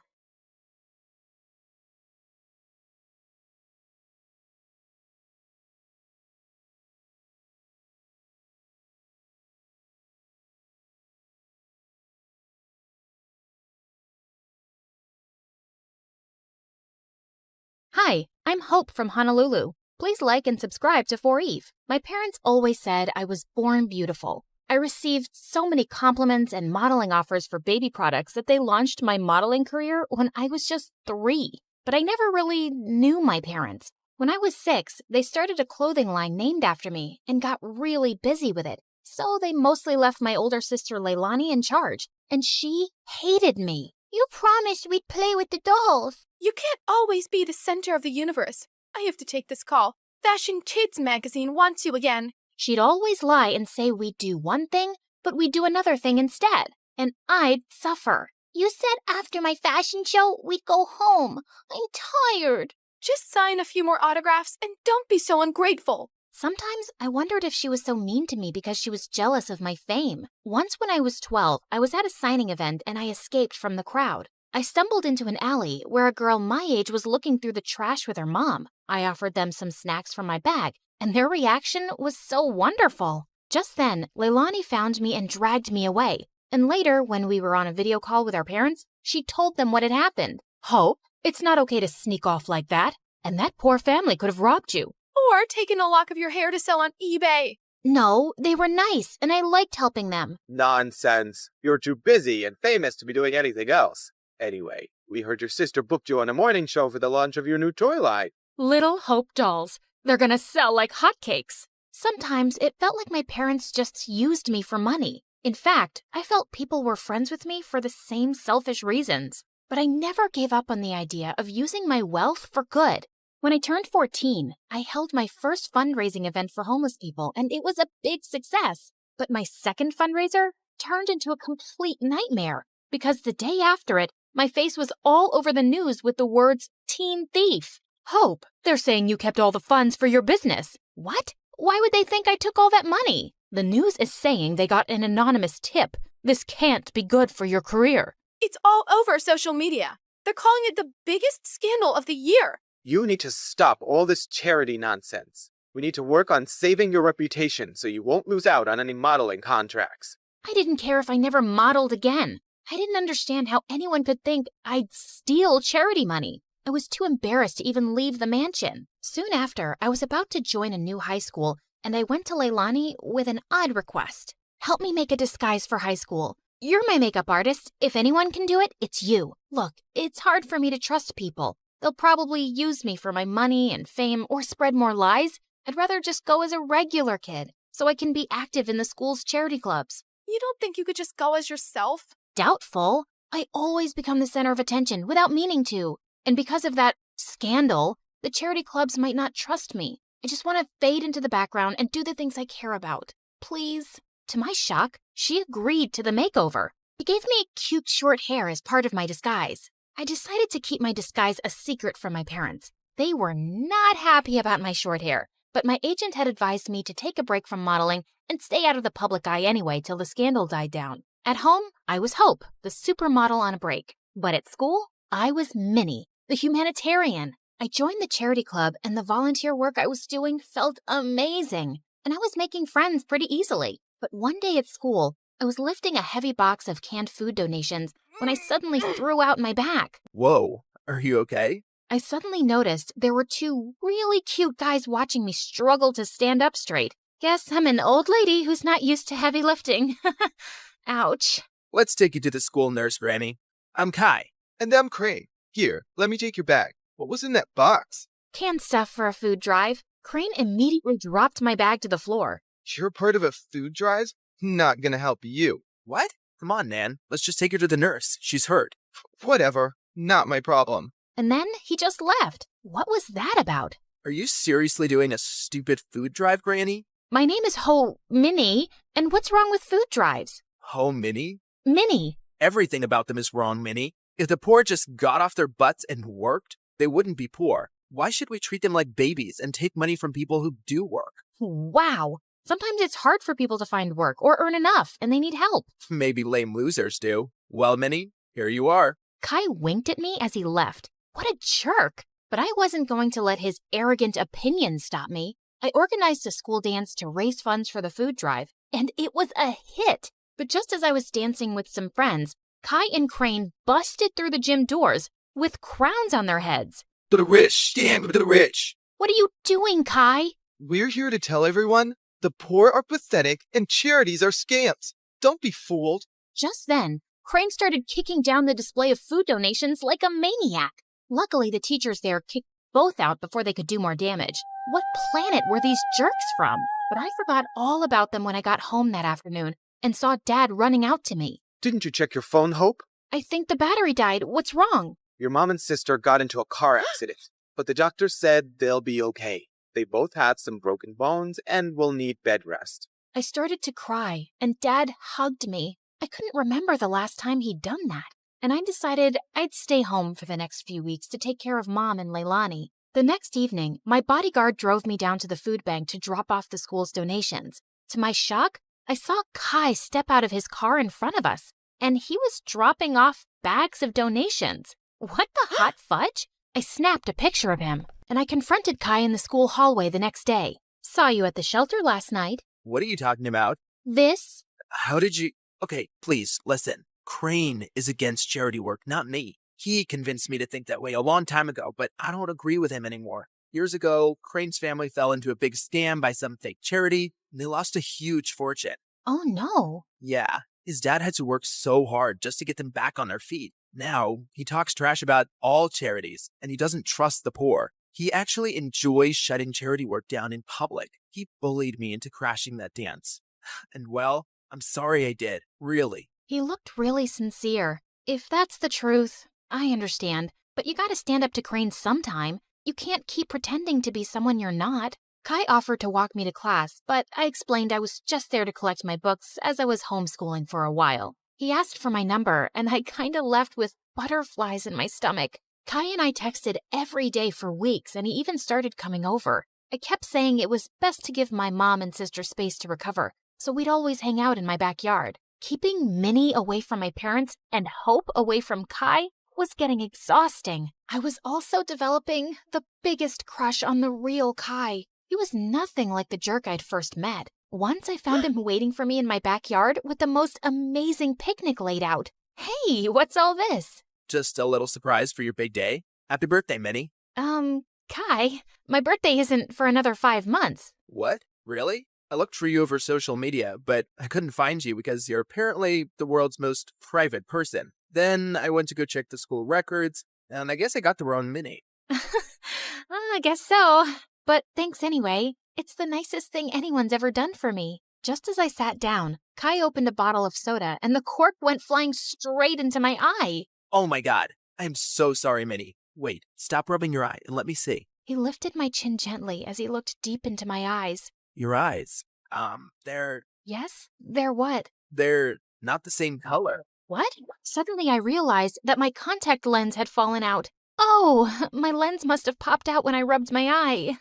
Hi, I'm Hope from Honolulu. Please like and subscribe to 4Eve. My parents always said I was born beautiful. I received so many compliments and modeling offers for baby products that they launched my modeling career when I was just 3. But I never really knew my parents. When I was 6, they started a clothing line named after me and got really busy with it. So they mostly left my older sister Leilani in charge, and she hated me. You promised we'd play with the dolls. You can't always be the center of the universe. I have to take this call. Fashion Kids magazine wants you again. She'd always lie and say we'd do one thing, but we'd do another thing instead, and I'd suffer. You said after my fashion show, we'd go home. I'm tired. Just sign a few more autographs and don't be so ungrateful. Sometimes I wondered if she was so mean to me because she was jealous of my fame. Once when I was 12, I was at a signing event and I escaped from the crowd. I stumbled into an alley where a girl my age was looking through the trash with her mom. I offered them some snacks from my bag, and their reaction was so wonderful. Just then, Leilani found me and dragged me away. And later, when we were on a video call with our parents, she told them what had happened. Hope, it's not okay to sneak off like that. And that poor family could have robbed you. Or taken a lock of your hair to sell on eBay. No, they were nice, and I liked helping them. Nonsense. You're too busy and famous to be doing anything else. Anyway, we heard your sister booked you on a morning show for the launch of your new toy line. Little Hope dolls. They're gonna sell like hotcakes. Sometimes it felt like my parents just used me for money. In fact, I felt people were friends with me for the same selfish reasons. But I never gave up on the idea of using my wealth for good. When I turned 14, I held my first fundraising event for homeless people, and it was a big success. But my second fundraiser turned into a complete nightmare, because the day after it, my face was all over the news with the words, "Teen Thief." Hope, they're saying you kept all the funds for your business. What? Why would they think I took all that money? The news is saying they got an anonymous tip. This can't be good for your career. It's all over social media. They're calling it the biggest scandal of the year. You need to stop all this charity nonsense. We need to work on saving your reputation so you won't lose out on any modeling contracts. I didn't care if I never modeled again. I didn't understand how anyone could think I'd steal charity money. I was too embarrassed to even leave the mansion. Soon after, I was about to join a new high school, and I went to Leilani with an odd request. Help me make a disguise for high school. You're my makeup artist. If anyone can do it, it's you. Look, it's hard for me to trust people. They'll probably use me for my money and fame or spread more lies. I'd rather just go as a regular kid. so I can be active in the school's charity clubs. You don't think you could just go as yourself? Doubtful. I always become the center of attention without meaning to. And because of that scandal, the charity clubs might not trust me. I just want to fade into the background and do the things I care about. Please. To my shock, she agreed to the makeover. She gave me cute short hair as part of my disguise. I decided to keep my disguise a secret from my parents. They were not happy about my short hair, but my agent had advised me to take a break from modeling and stay out of the public eye anyway till the scandal died down. At home, I was Hope, the supermodel on a break. But at school, I was Minnie, the humanitarian. I joined the charity club, and the volunteer work I was doing felt amazing. And I was making friends pretty easily. But one day at school, I was lifting a heavy box of canned food donations when I suddenly threw out my back. Whoa, are you okay? I suddenly noticed there were two really cute guys watching me struggle to stand up straight. Guess I'm an old lady who's not used to heavy lifting. Ouch. Let's take you to the school nurse, Granny. I'm Kai. And I'm Crane. Here, let me take your bag. What was in that box? Canned stuff for a food drive. Crane immediately dropped my bag to the floor. You're part of a food drive? Not gonna help you. What? Come on, Nan. Let's just take her to the nurse. She's hurt. Whatever. Not my problem. And then he just left. What was that about? Are you seriously doing a stupid food drive, Granny? My name is Minnie, and what's wrong with food drives? Minnie? Minnie. Everything about them is wrong, Minnie. If the poor just got off their butts and worked, they wouldn't be poor. Why should we treat them like babies and take money from people who do work? Wow. Sometimes it's hard for people to find work or earn enough, and they need help. Maybe lame losers do. Well, Minnie, here you are. Kai winked at me as he left. What a jerk. But I wasn't going to let his arrogant opinions stop me. I organized a school dance to raise funds for the food drive, and it was a hit. But just as I was dancing with some friends, Kai and Crane busted through the gym doors with crowns on their heads. To the rich, stand with the rich. What are you doing, Kai? We're here to tell everyone the poor are pathetic and charities are scams. Don't be fooled. Just then, Crane started kicking down the display of food donations like a maniac. Luckily, the teachers there kicked both out before they could do more damage. What planet were these jerks from? But I forgot all about them when I got home that afternoon and saw Dad running out to me. Didn't you check your phone, Hope? I think the battery died. What's wrong? Your mom and sister got into a car accident, but the doctor said they'll be okay. They both had some broken bones and will need bed rest. I started to cry, and Dad hugged me. I couldn't remember the last time he'd done that, and I decided I'd stay home for the next few weeks to take care of Mom and Leilani. The next evening, my bodyguard drove me down to the food bank to drop off the school's donations. To my shock, I saw Kai step out of his car in front of us, and he was dropping off bags of donations. What the hot fudge? I snapped a picture of him, and I confronted Kai in the school hallway the next day. Saw you at the shelter last night. What are you talking about? This? How did you... Okay, please, listen. Crane is against charity work, not me. He convinced me to think that way a long time ago, but I don't agree with him anymore. Years ago, Crane's family fell into a big scam by some fake charity, and they lost a huge fortune. Oh, no. Yeah, his dad had to work so hard just to get them back on their feet. Now, he talks trash about all charities, and he doesn't trust the poor. He actually enjoys shutting charity work down in public. He bullied me into crashing that dance. And well, I'm sorry I did, really. He looked really sincere. If that's the truth, I understand. But you gotta stand up to Crane sometime. You can't keep pretending to be someone you're not. Kai offered to walk me to class, but I explained I was just there to collect my books as I was homeschooling for a while. He asked for my number, and I kinda left with butterflies in my stomach. Kai and I texted every day for weeks, and he even started coming over. I kept saying it was best to give my mom and sister space to recover, so we'd always hang out in my backyard. Keeping Minnie away from my parents and Hope away from Kai was getting exhausting. I was also developing the biggest crush on the real Kai. He was nothing like the jerk I'd first met. Once I found him waiting for me in my backyard with the most amazing picnic laid out. Hey, what's all this? Just a little surprise for your big day. Happy birthday, Minnie. Kai, my birthday isn't for another 5 months. What? Really? I looked for you over social media, but I couldn't find you because you're apparently the world's most private person. Then I went to go check the school records, and I guess I got the wrong Minnie. I guess so. But thanks anyway. It's the nicest thing anyone's ever done for me. Just as I sat down, Kai opened a bottle of soda and the cork went flying straight into my eye. Oh my god. I am so sorry, Minnie. Wait, stop rubbing your eye and let me see. He lifted my chin gently as he looked deep into my eyes. Your eyes. They're Yes? They're what? they're not the same color. What? Suddenly I realized that my contact lens had fallen out. Oh, my lens must have popped out when I rubbed my eye.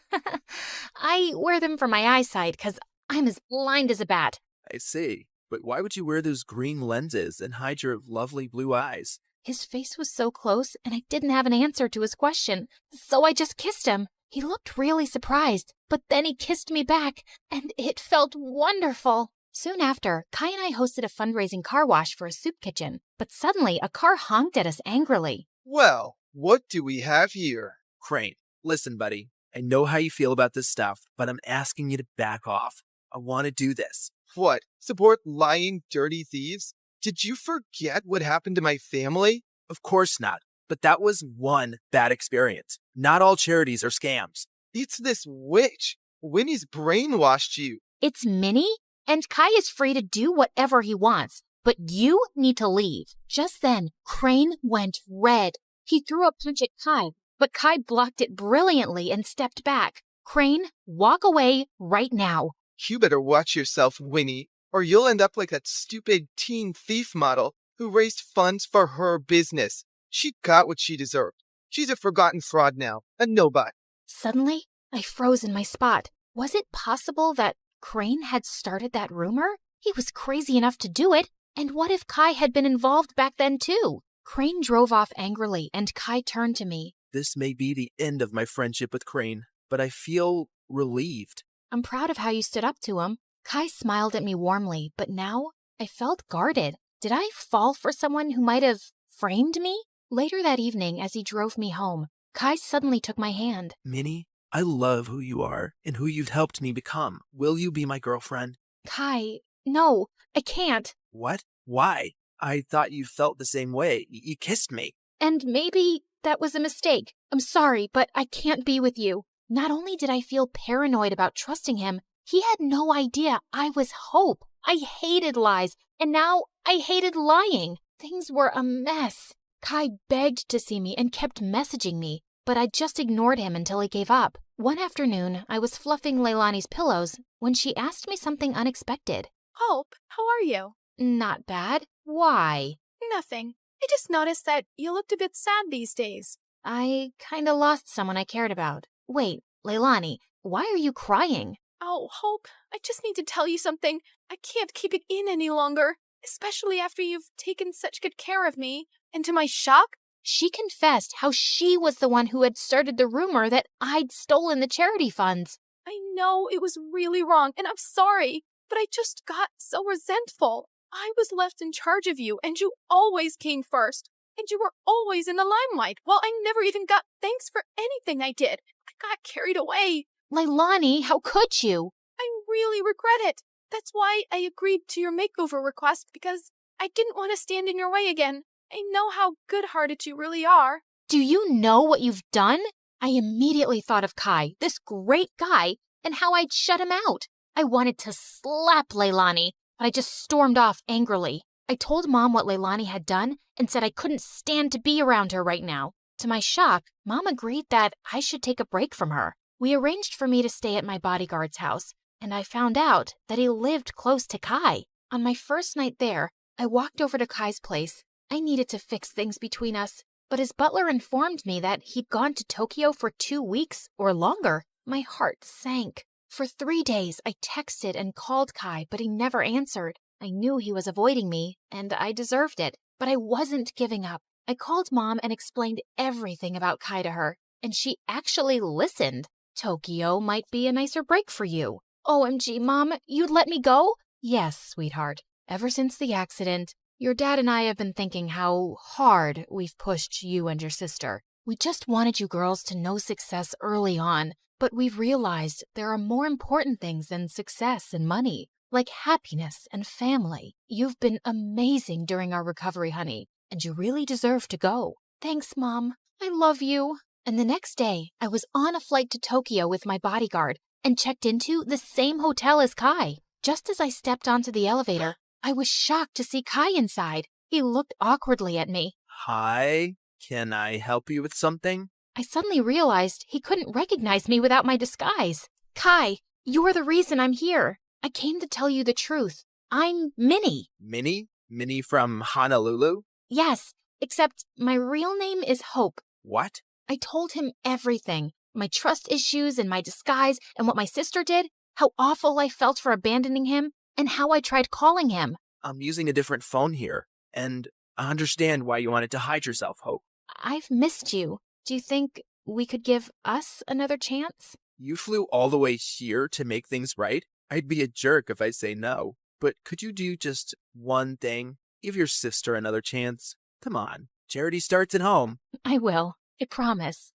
I wear them for my eyesight because I'm as blind as a bat. I see. But why would you wear those green lenses and hide your lovely blue eyes? His face was so close, and I didn't have an answer to his question, so I just kissed him. He looked really surprised, but then he kissed me back, and it felt wonderful. Soon after, Kai and I hosted a fundraising car wash for a soup kitchen, but suddenly a car honked at us angrily. Well, what do we have here? Crane, listen, buddy. I know how you feel about this stuff, but I'm asking you to back off. I want to do this. What? Support lying, dirty thieves? Did you forget what happened to my family? Of course not. But that was one bad experience. Not all charities are scams. It's this witch. Winnie's brainwashed you. It's Minnie, and Kai is free to do whatever he wants, but you need to leave. Just then, Crane went red. He threw a punch at Kai, but Kai blocked it brilliantly and stepped back. Crane, walk away right now. You better watch yourself, Winnie, or you'll end up like that stupid teen thief model who raised funds for her business. She got what she deserved. She's a forgotten fraud now, a nobody. Suddenly, I froze in my spot. Was it possible that Crane had started that rumor? He was crazy enough to do it. And what if Kai had been involved back then too? Crane drove off angrily, and Kai turned to me. This may be the end of my friendship with Crane, but I feel relieved. I'm proud of how you stood up to him. Kai smiled at me warmly, but now I felt guarded. Did I fall for someone who might have framed me? Later that evening, as he drove me home, Kai suddenly took my hand. Minnie, I love who you are and who you've helped me become. Will you be my girlfriend? Kai, no, I can't. What? Why? I thought you felt the same way. You kissed me. And maybe that was a mistake. I'm sorry, but I can't be with you. Not only did I feel paranoid about trusting him, he had no idea I was Hope. I hated lies, and now I hated lying. Things were a mess. Kai begged to see me and kept messaging me, but I just ignored him until he gave up. One afternoon, I was fluffing Leilani's pillows when she asked me something unexpected. Hope, how are you? Not bad. Why? Nothing. I just noticed that you looked a bit sad these days. I kinda lost someone I cared about. Wait, Leilani, why are you crying? Oh, Hope, I just need to tell you something. I can't keep it in any longer, especially after you've taken such good care of me. And to my shock, she confessed how she was the one who had started the rumor that I'd stolen the charity funds. I know it was really wrong, and I'm sorry, but I just got so resentful. I was left in charge of you, and you always came first. And you were always in the limelight, while I never even got thanks for anything I did. I got carried away. Leilani, how could you? I really regret it. That's why I agreed to your makeover request, because I didn't want to stand in your way again. I know how good-hearted you really are. Do you know what you've done? I immediately thought of Kai, this great guy, and how I'd shut him out. I wanted to slap Leilani, but I just stormed off angrily. I told Mom what Leilani had done and said I couldn't stand to be around her right now. To my shock, Mom agreed that I should take a break from her. We arranged for me to stay at my bodyguard's house, and I found out that he lived close to Kai. On my first night there, I walked over to Kai's place. I needed to fix things between us, but his butler informed me that he'd gone to Tokyo for 2 weeks or longer. My heart sank. For 3 days, I texted and called Kai, but he never answered. I knew he was avoiding me, and I deserved it, but I wasn't giving up. I called Mom and explained everything about Kai to her, and she actually listened. Tokyo might be a nicer break for you. OMG, Mom, you'd let me go? Yes, sweetheart. Ever since the accident, your dad and I have been thinking how hard we've pushed you and your sister. We just wanted you girls to know success early on, but we've realized there are more important things than success and money, like happiness and family. You've been amazing during our recovery, honey, and you really deserve to go. Thanks, Mom. I love you. And the next day, I was on a flight to Tokyo with my bodyguard. and checked into the same hotel as Kai. Just as I stepped onto the elevator, I was shocked to see Kai inside. He looked awkwardly at me. Hi, can I help you with something? I suddenly realized he couldn't recognize me without my disguise. Kai, you're the reason I'm here. I came to tell you the truth. I'm Minnie. Minnie? Minnie from Honolulu? Yes, except my real name is Hope. What? I told him everything. My trust issues and my disguise and what my sister did, how awful I felt for abandoning him, and how I tried calling him. I'm using a different phone here, and I understand why you wanted to hide yourself, Hope. I've missed you. Do you think we could give us another chance? You flew all the way here to make things right? I'd be a jerk if I say no. But could you do just one thing? Give your sister another chance. Come on, charity starts at home. I will. I promise.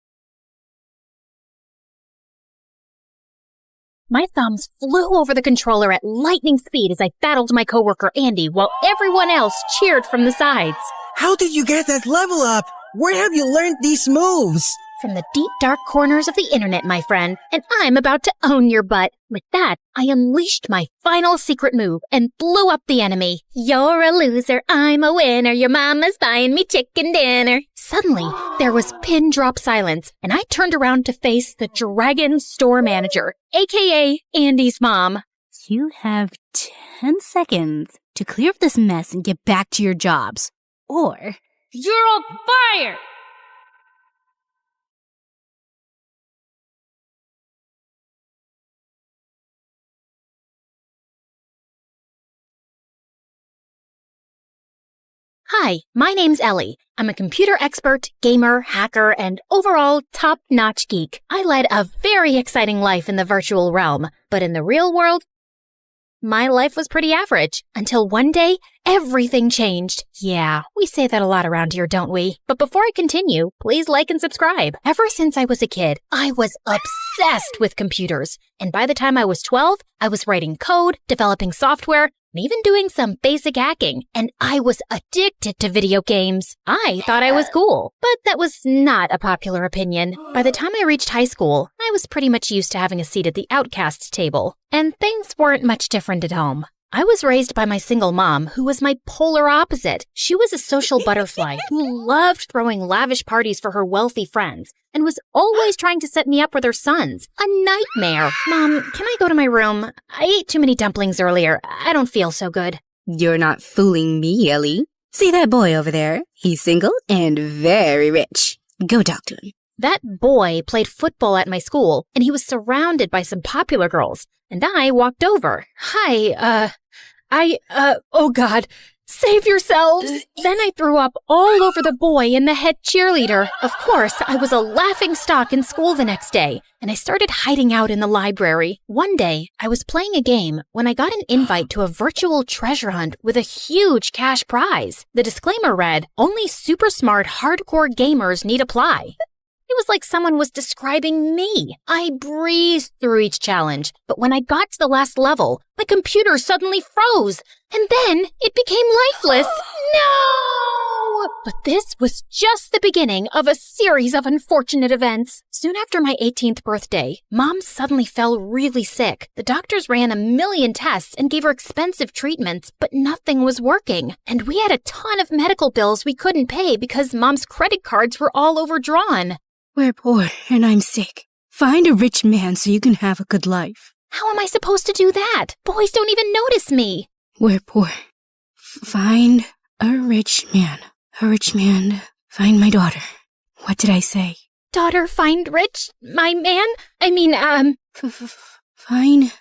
My thumbs flew over the controller at lightning speed as I battled my coworker Andy while everyone else cheered from the sides. How did you get that level up? Where have you learned these moves? From the deep, dark corners of the internet, my friend, and I'm about to own your butt. With that, I unleashed my final secret move and blew up the enemy. You're a loser, I'm a winner, your mama's buying me chicken dinner. Suddenly, there was pin drop silence, and I turned around to face the Dragon Store Manager, aka Andy's mom. You have 10 seconds to clear up this mess and get back to your jobs. Or you're on fire! Hi, my name's Ellie. I'm a computer expert, gamer, hacker, and overall top-notch geek. I led a very exciting life in the virtual realm, but in the real world, my life was pretty average. Until one day, everything changed. Yeah, we say that a lot around here, don't we? But before I continue, please like and subscribe. Ever since I was a kid, I was obsessed with computers. And by the time I was 12, I was writing code, developing software, and even doing some basic hacking, and I was addicted to video games. I thought I was cool, but that was not a popular opinion. By the time I reached high school, I was pretty much used to having a seat at the outcast table, and things weren't much different at home. I was raised by my single mom, who was my polar opposite. She was a social butterfly who loved throwing lavish parties for her wealthy friends and was always trying to set me up with her sons. A nightmare. Mom, can I go to my room? I ate too many dumplings earlier. I don't feel so good. You're not fooling me, Ellie. See that boy over there? He's single and very rich. Go talk to him. That boy played football at my school, and he was surrounded by some popular girls. And I walked over. Hi, oh God, save yourselves! Then I threw up all over the boy and the head cheerleader. Of course, I was a laughing stock in school the next day, and I started hiding out in the library. One day, I was playing a game when I got an invite to a virtual treasure hunt with a huge cash prize. The disclaimer read, "Only super smart hardcore gamers need apply." It was like someone was describing me. I breezed through each challenge, but when I got to the last level, my computer suddenly froze, and then it became lifeless. No! But this was just the beginning of a series of unfortunate events. Soon after my 18th birthday, Mom suddenly fell really sick. The doctors ran a million tests and gave her expensive treatments, but nothing was working. And we had a ton of medical bills we couldn't pay because Mom's credit cards were all overdrawn. We're poor and I'm sick. Find a rich man so you can have a good life. How am I supposed to do that? Boys don't even notice me. We're poor. Find a rich man. A rich man. Find my daughter. What did I say? Daughter, find rich? My man? Find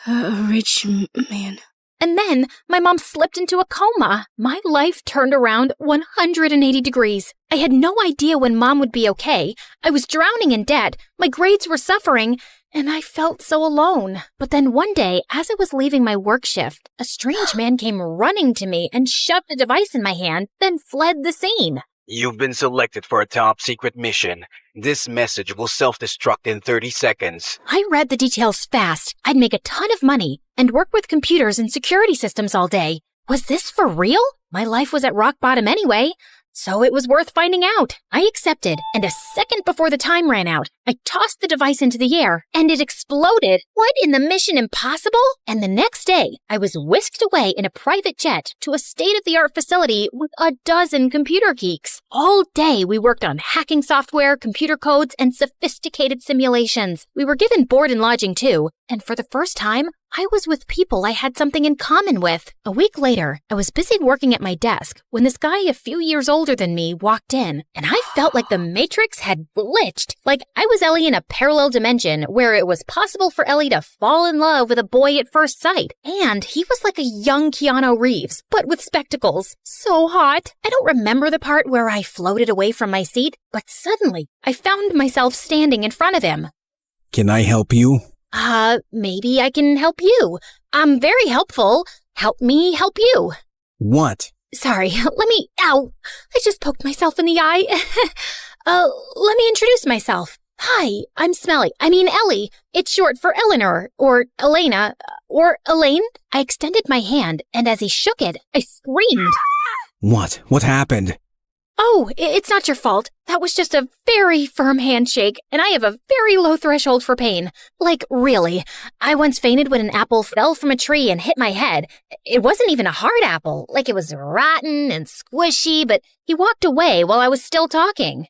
a rich man. And then my mom slipped into a coma. My life turned around 180 degrees. I had no idea when Mom would be okay. I was drowning in debt. My grades were suffering, and I felt so alone. But then one day, as I was leaving my work shift, a strange man came running to me and shoved a device in my hand, then fled the scene. You've been selected for a top secret mission. This message will self-destruct in 30 seconds. I read the details fast. I'd make a ton of money and work with computers and security systems all day. Was this for real? My life was at rock bottom anyway. So it was worth finding out. I accepted, and a second before the time ran out, I tossed the device into the air, and it exploded. What in the Mission Impossible? And the next day, I was whisked away in a private jet to a state-of-the-art facility with a dozen computer geeks. All day, we worked on hacking software, computer codes, and sophisticated simulations. We were given board and lodging, too, and for the first time, I was with people I had something in common with. A week later, I was busy working at my desk when this guy a few years older than me walked in, and I felt like the Matrix had glitched. Like I was Ellie in a parallel dimension where it was possible for Ellie to fall in love with a boy at first sight. And he was like a young Keanu Reeves, but with spectacles. So hot. I don't remember the part where I floated away from my seat, but suddenly I found myself standing in front of him. Can I help you? Maybe I can help you. I'm very helpful. Help me help you. What? Sorry, ow, I just poked myself in the eye. Let me introduce myself. Hi, I'm Ellie. It's short for Eleanor, or Elena, or Elaine. I extended my hand, and as he shook it, I screamed. What? What happened? Oh, it's not your fault. That was just a very firm handshake, and I have a very low threshold for pain. Like, really. I once fainted when an apple fell from a tree and hit my head. It wasn't even a hard apple. Like, it was rotten and squishy, but he walked away while I was still talking.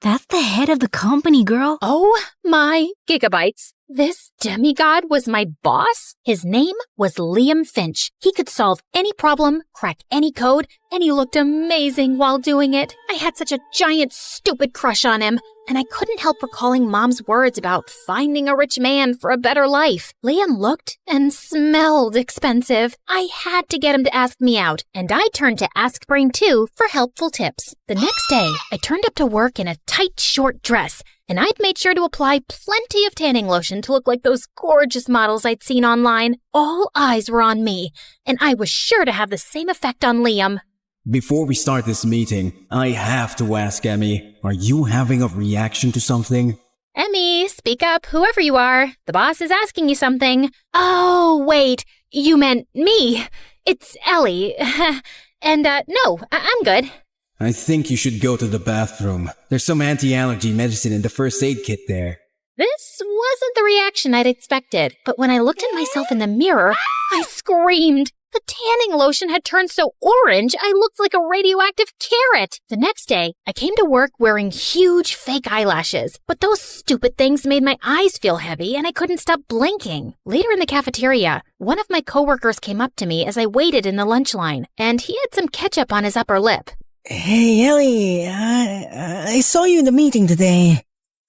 That's the head of the company, girl. Oh my gigabytes. This demigod was my boss? His name was Liam Finch. He could solve any problem, crack any code, and he looked amazing while doing it. I had such a giant, stupid crush on him, and I couldn't help recalling Mom's words about finding a rich man for a better life. Liam looked and smelled expensive. I had to get him to ask me out, and I turned to Ask Brain 2 for helpful tips. The next day, I turned up to work in a tight, short dress, and I'd made sure to apply plenty of tanning lotion to look like those gorgeous models I'd seen online. All eyes were on me, and I was sure to have the same effect on Liam. Before we start this meeting, I have to ask Emmy, are you having a reaction to something? Emmy, speak up, whoever you are. The boss is asking you something. Oh, wait, you meant me. It's Ellie. And, no, I'm good. I think you should go to the bathroom. There's some anti-allergy medicine in the first aid kit there. This wasn't the reaction I'd expected, but when I looked at myself in the mirror, I screamed. The tanning lotion had turned so orange, I looked like a radioactive carrot. The next day, I came to work wearing huge fake eyelashes, but those stupid things made my eyes feel heavy and I couldn't stop blinking. Later in the cafeteria, one of my coworkers came up to me as I waited in the lunch line, and he had some ketchup on his upper lip. Hey, Ellie, I saw you in the meeting today.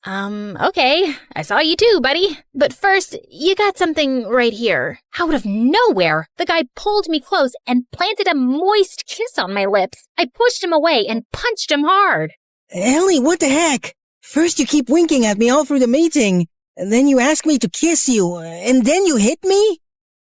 Okay. I saw you too, buddy. But first, you got something right here. Out of nowhere, the guy pulled me close and planted a moist kiss on my lips. I pushed him away and punched him hard. Ellie, what the heck? First you keep winking at me all through the meeting, and then you ask me to kiss you, and then you hit me?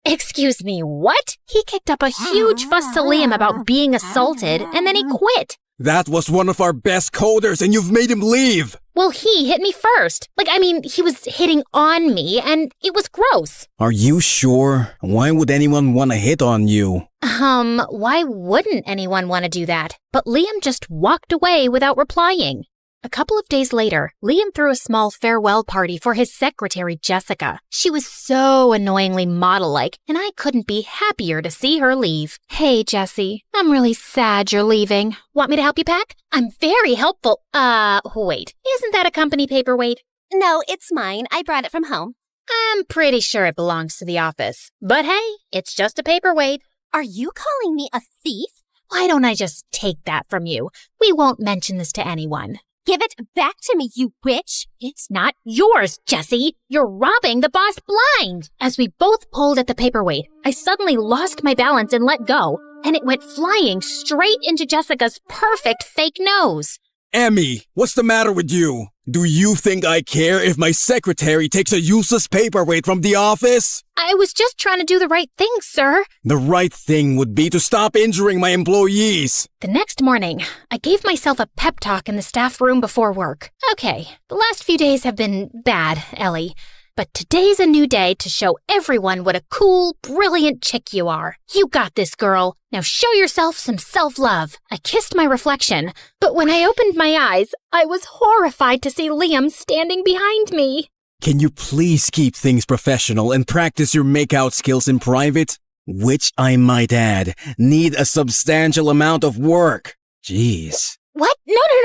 Excuse me, what? He kicked up a huge fuss to Liam about being assaulted, and then he quit. That was one of our best coders and you've made him leave! Well, he hit me first. He was hitting on me, and it was gross. Are you sure? Why would anyone want to hit on you? Why wouldn't anyone want to do that? But Liam just walked away without replying. A couple of days later, Liam threw a small farewell party for his secretary, Jessica. She was so annoyingly model-like, and I couldn't be happier to see her leave. Hey, Jessie, I'm really sad you're leaving. Want me to help you pack? I'm very helpful. Wait, isn't that a company paperweight? No, it's mine. I brought it from home. I'm pretty sure it belongs to the office. But hey, it's just a paperweight. Are you calling me a thief? Why don't I just take that from you? We won't mention this to anyone. Give it back to me, you witch! It's not yours, Jessie! You're robbing the boss blind! As we both pulled at the paperweight, I suddenly lost my balance and let go, and it went flying straight into Jessica's perfect fake nose. Emmy, what's the matter with you? Do you think I care if my secretary takes a useless paperweight from the office? I was just trying to do the right thing, sir. The right thing would be to stop injuring my employees. The next morning, I gave myself a pep talk in the staff room before work. Okay, the last few days have been bad, Ellie. But today's a new day to show everyone what a cool, brilliant chick you are. You got this, girl. Now show yourself some self-love. I kissed my reflection, but when I opened my eyes, I was horrified to see Liam standing behind me. Can you please keep things professional and practice your makeout skills in private? Which, I might add, need a substantial amount of work. Jeez. What?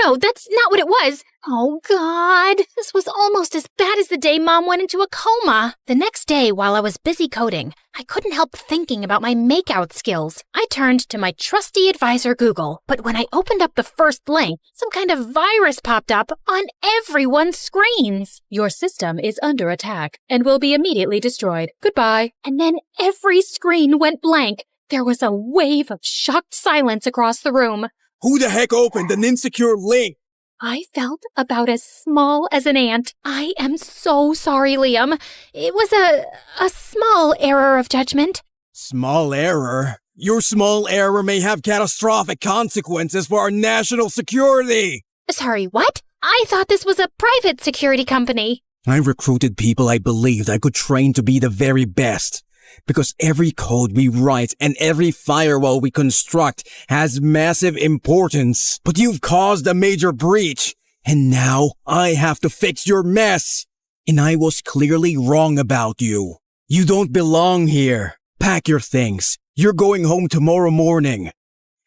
No, that's not what it was. Oh, God. This was almost as bad as the day Mom went into a coma. The next day, while I was busy coding, I couldn't help thinking about my makeout skills. I turned to my trusty advisor, Google, but when I opened up the first link, some kind of virus popped up on everyone's screens. Your system is under attack and will be immediately destroyed. Goodbye. And then every screen went blank. There was a wave of shocked silence across the room. Who the heck opened an insecure link? I felt about as small as an ant. I am so sorry, Liam. It was a small error of judgment. Small error? Your small error may have catastrophic consequences for our national security. Sorry, what? I thought this was a private security company. I recruited people I believed I could train to be the very best. Because every code we write and every firewall we construct has massive importance. But you've caused a major breach, and now I have to fix your mess. And I was clearly wrong about you. You don't belong here. Pack your things. You're going home tomorrow morning.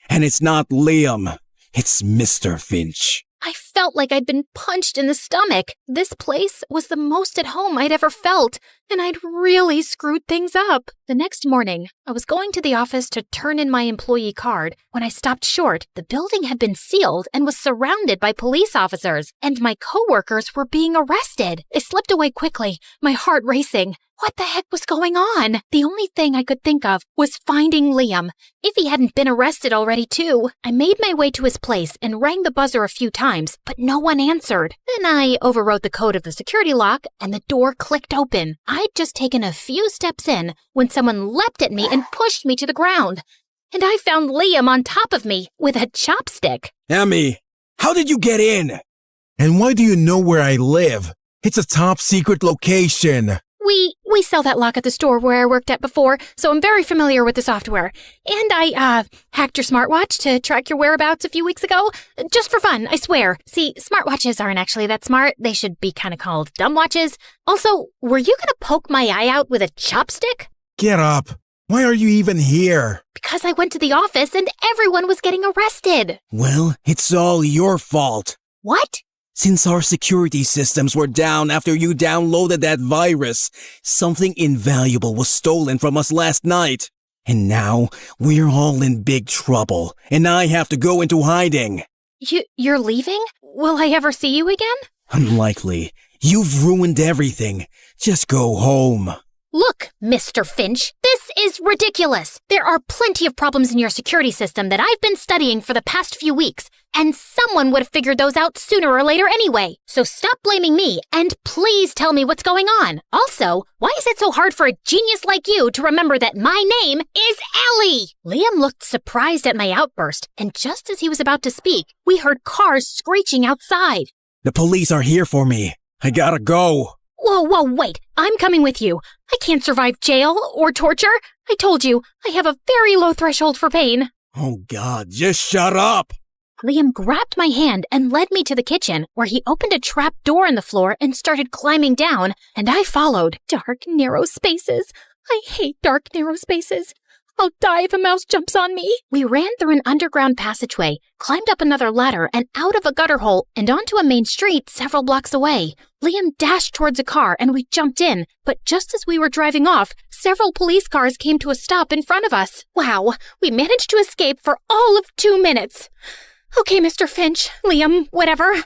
And it's not Liam. It's Mr. Finch. I felt like I'd been punched in the stomach. This place was the most at home I'd ever felt, and I'd really screwed things up. The next morning, I was going to the office to turn in my employee card. When I stopped short, the building had been sealed and was surrounded by police officers, and my coworkers were being arrested. I slipped away quickly, my heart racing. What the heck was going on? The only thing I could think of was finding Liam, if he hadn't been arrested already too. I made my way to his place and rang the buzzer a few times, but no one answered. Then I overwrote the code of the security lock and the door clicked open. I'd just taken a few steps in when someone leapt at me and pushed me to the ground. And I found Liam on top of me with a chopstick. Emmy, how did you get in? And why do you know where I live? It's a top secret location. We sell that lock at the store where I worked at before, so I'm very familiar with the software. And I, hacked your smartwatch to track your whereabouts a few weeks ago. Just for fun, I swear. See, smartwatches aren't actually that smart. They should be kind of called dumb watches. Also, were you gonna poke my eye out with a chopstick? Get up. Why are you even here? Because I went to the office and everyone was getting arrested. Well, it's all your fault. What? Since our security systems were down after you downloaded that virus, something invaluable was stolen from us last night. And now, we're all in big trouble, and I have to go into hiding. You're leaving? Will I ever see you again? Unlikely. You've ruined everything. Just go home. Look, Mr. Finch, this is ridiculous. There are plenty of problems in your security system that I've been studying for the past few weeks, and someone would have figured those out sooner or later anyway. So stop blaming me, and please tell me what's going on. Also, why is it so hard for a genius like you to remember that my name is Ellie? Liam looked surprised at my outburst, and just as he was about to speak, we heard cars screeching outside. The police are here for me. I gotta go. Whoa, wait. I'm coming with you. I can't survive jail or torture. I told you, I have a very low threshold for pain. Oh God, just shut up. Liam grabbed my hand and led me to the kitchen, where he opened a trap door in the floor and started climbing down, and I followed. Dark, narrow spaces. I hate dark, narrow spaces. I'll die if a mouse jumps on me. We ran through an underground passageway, climbed up another ladder and out of a gutter hole and onto a main street several blocks away. Liam dashed towards a car and we jumped in, but just as we were driving off, several police cars came to a stop in front of us. Wow, we managed to escape for all of 2 minutes. Okay, Mr. Finch, Liam, whatever.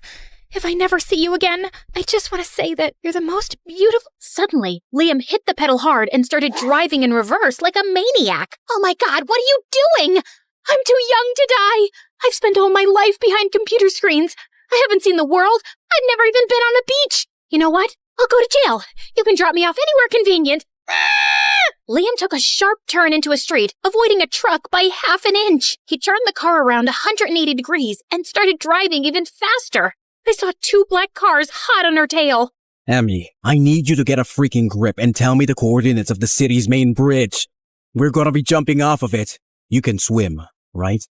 If I never see you again, I just want to say that you're the most beautiful... Suddenly, Liam hit the pedal hard and started driving in reverse like a maniac. Oh my God, what are you doing? I'm too young to die. I've spent all my life behind computer screens. I haven't seen the world. I've never even been on a beach. You know what? I'll go to jail. You can drop me off anywhere convenient. Liam took a sharp turn into a street, avoiding a truck by half an inch. He turned the car around 180 degrees and started driving even faster. I saw 2 black cars hot on her tail. Emmy, I need you to get a freaking grip and tell me the coordinates of the city's main bridge. We're gonna be jumping off of it. You can swim, right?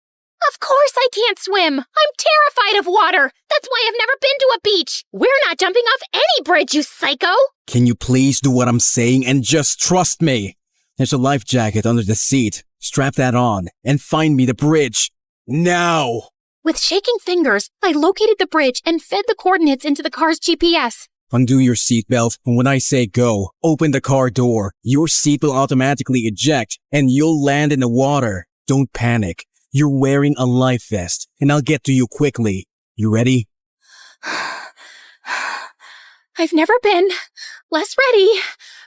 Of course I can't swim. I'm terrified of water. That's why I've never been to a beach. We're not jumping off any bridge, you psycho. Can you please do what I'm saying and just trust me? There's a life jacket under the seat. Strap that on and find me the bridge. Now! With shaking fingers, I located the bridge and fed the coordinates into the car's GPS. Undo your seatbelt, and when I say go, open the car door. Your seat will automatically eject, and you'll land in the water. Don't panic. You're wearing a life vest, and I'll get to you quickly. You ready? I've never been less ready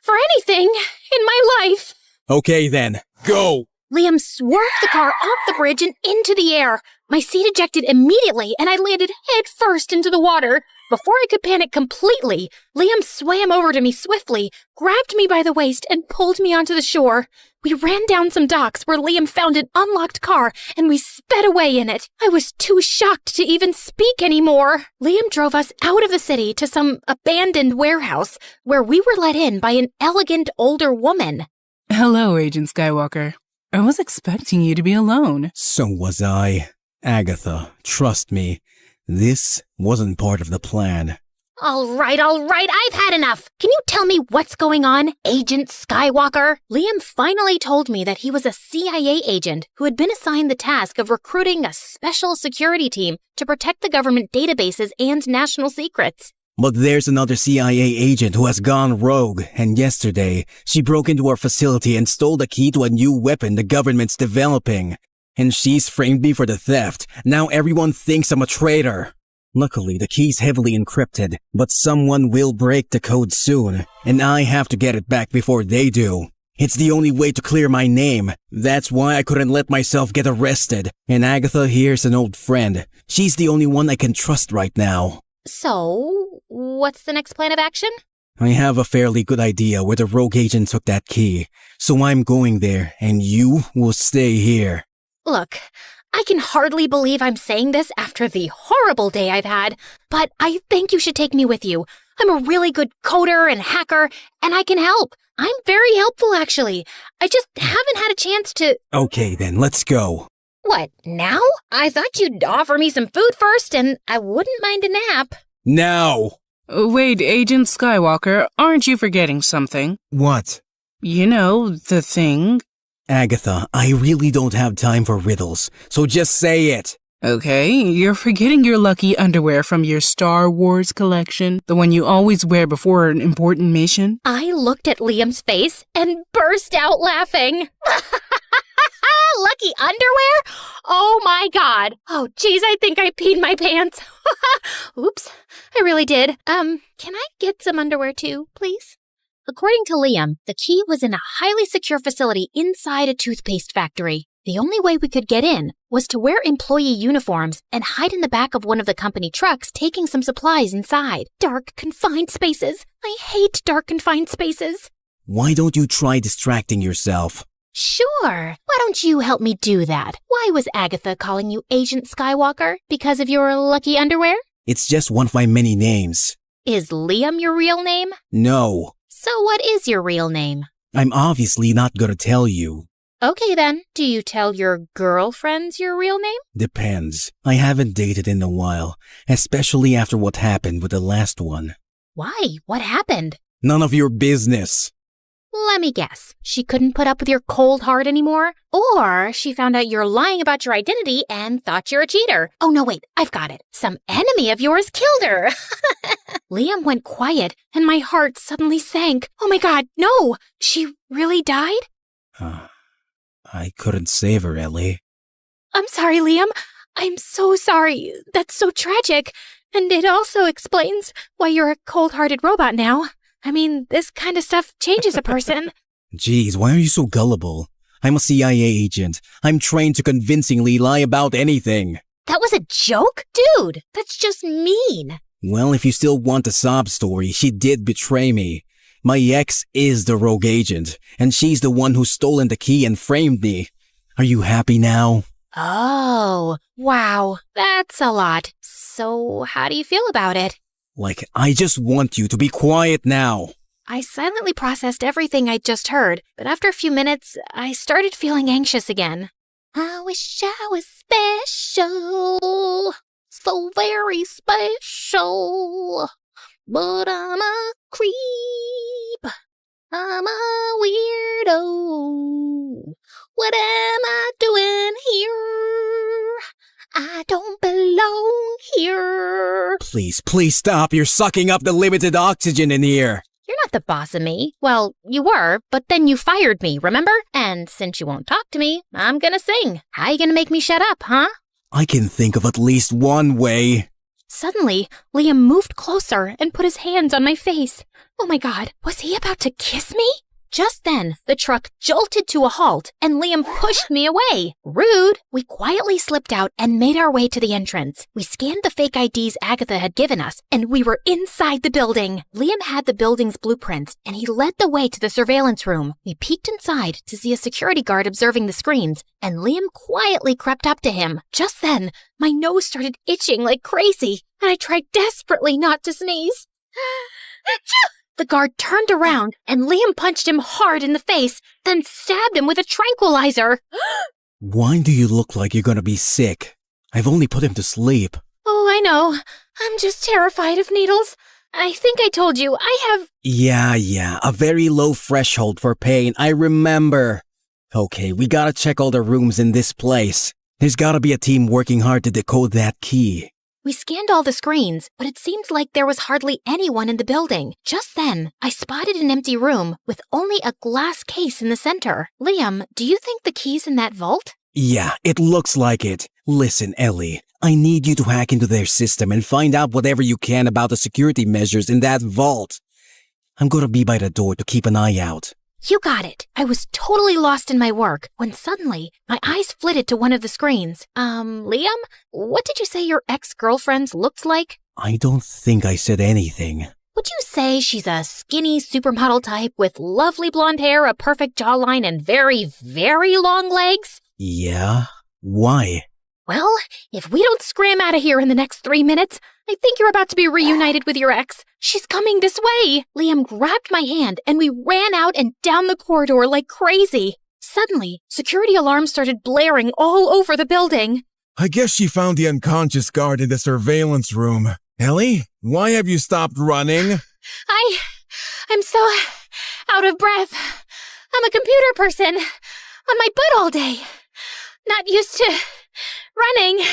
for anything in my life. Okay then, go! Liam swerved the car off the bridge and into the air. My seat ejected immediately, and I landed head first into the water. Before I could panic completely, Liam swam over to me swiftly, grabbed me by the waist, and pulled me onto the shore. We ran down some docks where Liam found an unlocked car, and we sped away in it. I was too shocked to even speak anymore. Liam drove us out of the city to some abandoned warehouse, where we were let in by an elegant older woman. Hello, Agent Skywalker. I was expecting you to be alone. So was I. Agatha, trust me, this wasn't part of the plan. All right, I've had enough. Can you tell me what's going on, Agent Skywalker? Liam finally told me that he was a CIA agent who had been assigned the task of recruiting a special security team to protect the government databases and national secrets. But there's another CIA agent who has gone rogue, and yesterday, she broke into our facility and stole the key to a new weapon the government's developing. And she's framed me for the theft. Now everyone thinks I'm a traitor. Luckily, the key's heavily encrypted, but someone will break the code soon, and I have to get it back before they do. It's the only way to clear my name. That's why I couldn't let myself get arrested. And Agatha here's an old friend. She's the only one I can trust right now. So, what's the next plan of action? I have a fairly good idea where the rogue agent took that key, so I'm going there, and you will stay here. Look, I can hardly believe I'm saying this after the horrible day I've had, but I think you should take me with you. I'm a really good coder and hacker, and I can help. I'm very helpful, actually. I just haven't had a chance to... Okay then, let's go. What, now? I thought you'd offer me some food first, and I wouldn't mind a nap. Now! Wait, Agent Skywalker, aren't you forgetting something? What? You know, the thing. Agatha, I really don't have time for riddles, so just say it. Okay, you're forgetting your lucky underwear from your Star Wars collection, the one you always wear before an important mission. I looked at Liam's face and burst out laughing. Lucky underwear? Oh my god. Oh geez, I think I peed my pants. Oops, I really did. Can I get some underwear too, please? According to Liam, the key was in a highly secure facility inside a toothpaste factory. The only way we could get in was to wear employee uniforms and hide in the back of one of the company trucks taking some supplies inside. Dark, confined spaces. I hate dark, confined spaces. Why don't you try distracting yourself? Sure. Why don't you help me do that? Why was Agatha calling you Agent Skywalker? Because of your lucky underwear? It's just one of my many names. Is Liam your real name? No. So what is your real name? I'm obviously not gonna tell you. Okay then, do you tell your girlfriends your real name? Depends. I haven't dated in a while, especially after what happened with the last one. Why? What happened? None of your business. Let me guess. She couldn't put up with your cold heart anymore? Or she found out you're lying about your identity and thought you're a cheater. Oh no, wait, I've got it. Some enemy of yours killed her. Liam went quiet and my heart suddenly sank. Oh my god, no! She really died? I couldn't save her, Ellie. I'm sorry, Liam. I'm so sorry. That's so tragic. And it also explains why you're a cold-hearted robot now. I mean, this kind of stuff changes a person. Jeez, why are you so gullible? I'm a CIA agent. I'm trained to convincingly lie about anything. That was a joke? Dude, that's just mean. Well, if you still want the sob story, she did betray me. My ex is the rogue agent, and she's the one who's stolen the key and framed me. Are you happy now? Oh, wow. That's a lot. So how do you feel about it? Like, I just want you to be quiet now. I silently processed everything I'd just heard, but after a few minutes, I started feeling anxious again. I wish I was special, so very special, but I'm a creep, I'm a weirdo. What am I doing here? I don't belong here. Please stop. You're sucking up the limited oxygen in here. You're not the boss of me. Well, you were, but then you fired me, remember? And since you won't talk to me, I'm gonna sing. How you gonna make me shut up, huh? I can think of at least one way. Suddenly, Liam moved closer and put his hands on my face. Oh my God, was he about to kiss me? Just then, the truck jolted to a halt and Liam pushed me away. Rude! We quietly slipped out and made our way to the entrance. We scanned the fake IDs Agatha had given us, and we were inside the building. Liam had the building's blueprints, and he led the way to the surveillance room. We peeked inside to see a security guard observing the screens, and Liam quietly crept up to him. Just then, my nose started itching like crazy, and I tried desperately not to sneeze. The guard turned around, and Liam punched him hard in the face, then stabbed him with a tranquilizer. Why do you look like you're gonna be sick? I've only put him to sleep. Oh, I know. I'm just terrified of needles. I think I told you, I have... Yeah, a very low threshold for pain, I remember. Okay, we gotta check all the rooms in this place. There's gotta be a team working hard to decode that key. We scanned all the screens, but it seemed like there was hardly anyone in the building. Just then, I spotted an empty room with only a glass case in the center. Liam, do you think the key's in that vault? Yeah, it looks like it. Listen, Ellie, I need you to hack into their system and find out whatever you can about the security measures in that vault. I'm gonna be by the door to keep an eye out. You got it. I was totally lost in my work when suddenly my eyes flitted to one of the screens. Liam, what did you say your ex-girlfriend looks like? I don't think I said anything. Would you say she's a skinny supermodel type with lovely blonde hair, a perfect jawline, and very, very long legs? Yeah? Why? Well, if we don't scram out of here in the next 3 minutes, I think you're about to be reunited with your ex. She's coming this way. Liam grabbed my hand and we ran out and down the corridor like crazy. Suddenly, security alarms started blaring all over the building. I guess she found the unconscious guard in the surveillance room. Ellie, why have you stopped running? I'm so out of breath. I'm a computer person on my butt all day. Not used to running.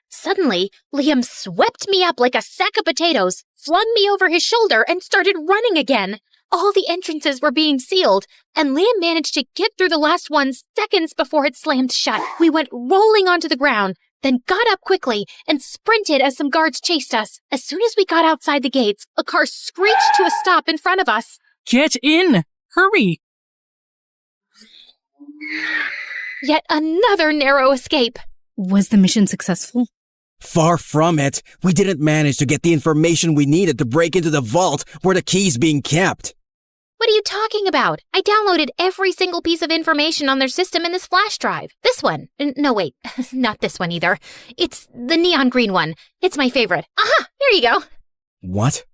Suddenly, Liam swept me up like a sack of potatoes, flung me over his shoulder, and started running again. All the entrances were being sealed, and Liam managed to get through the last one seconds before it slammed shut. We went rolling onto the ground, then got up quickly and sprinted as some guards chased us. As soon as we got outside the gates, a car screeched to a stop in front of us. Get in! Hurry! Yet another narrow escape. Was the mission successful? Far from it. We didn't manage to get the information we needed to break into the vault where the key's being kept. What are you talking about? I downloaded every single piece of information on their system in this flash drive. This one. No, wait. Not this one either. It's the neon green one. It's my favorite. Aha! Here you go. What?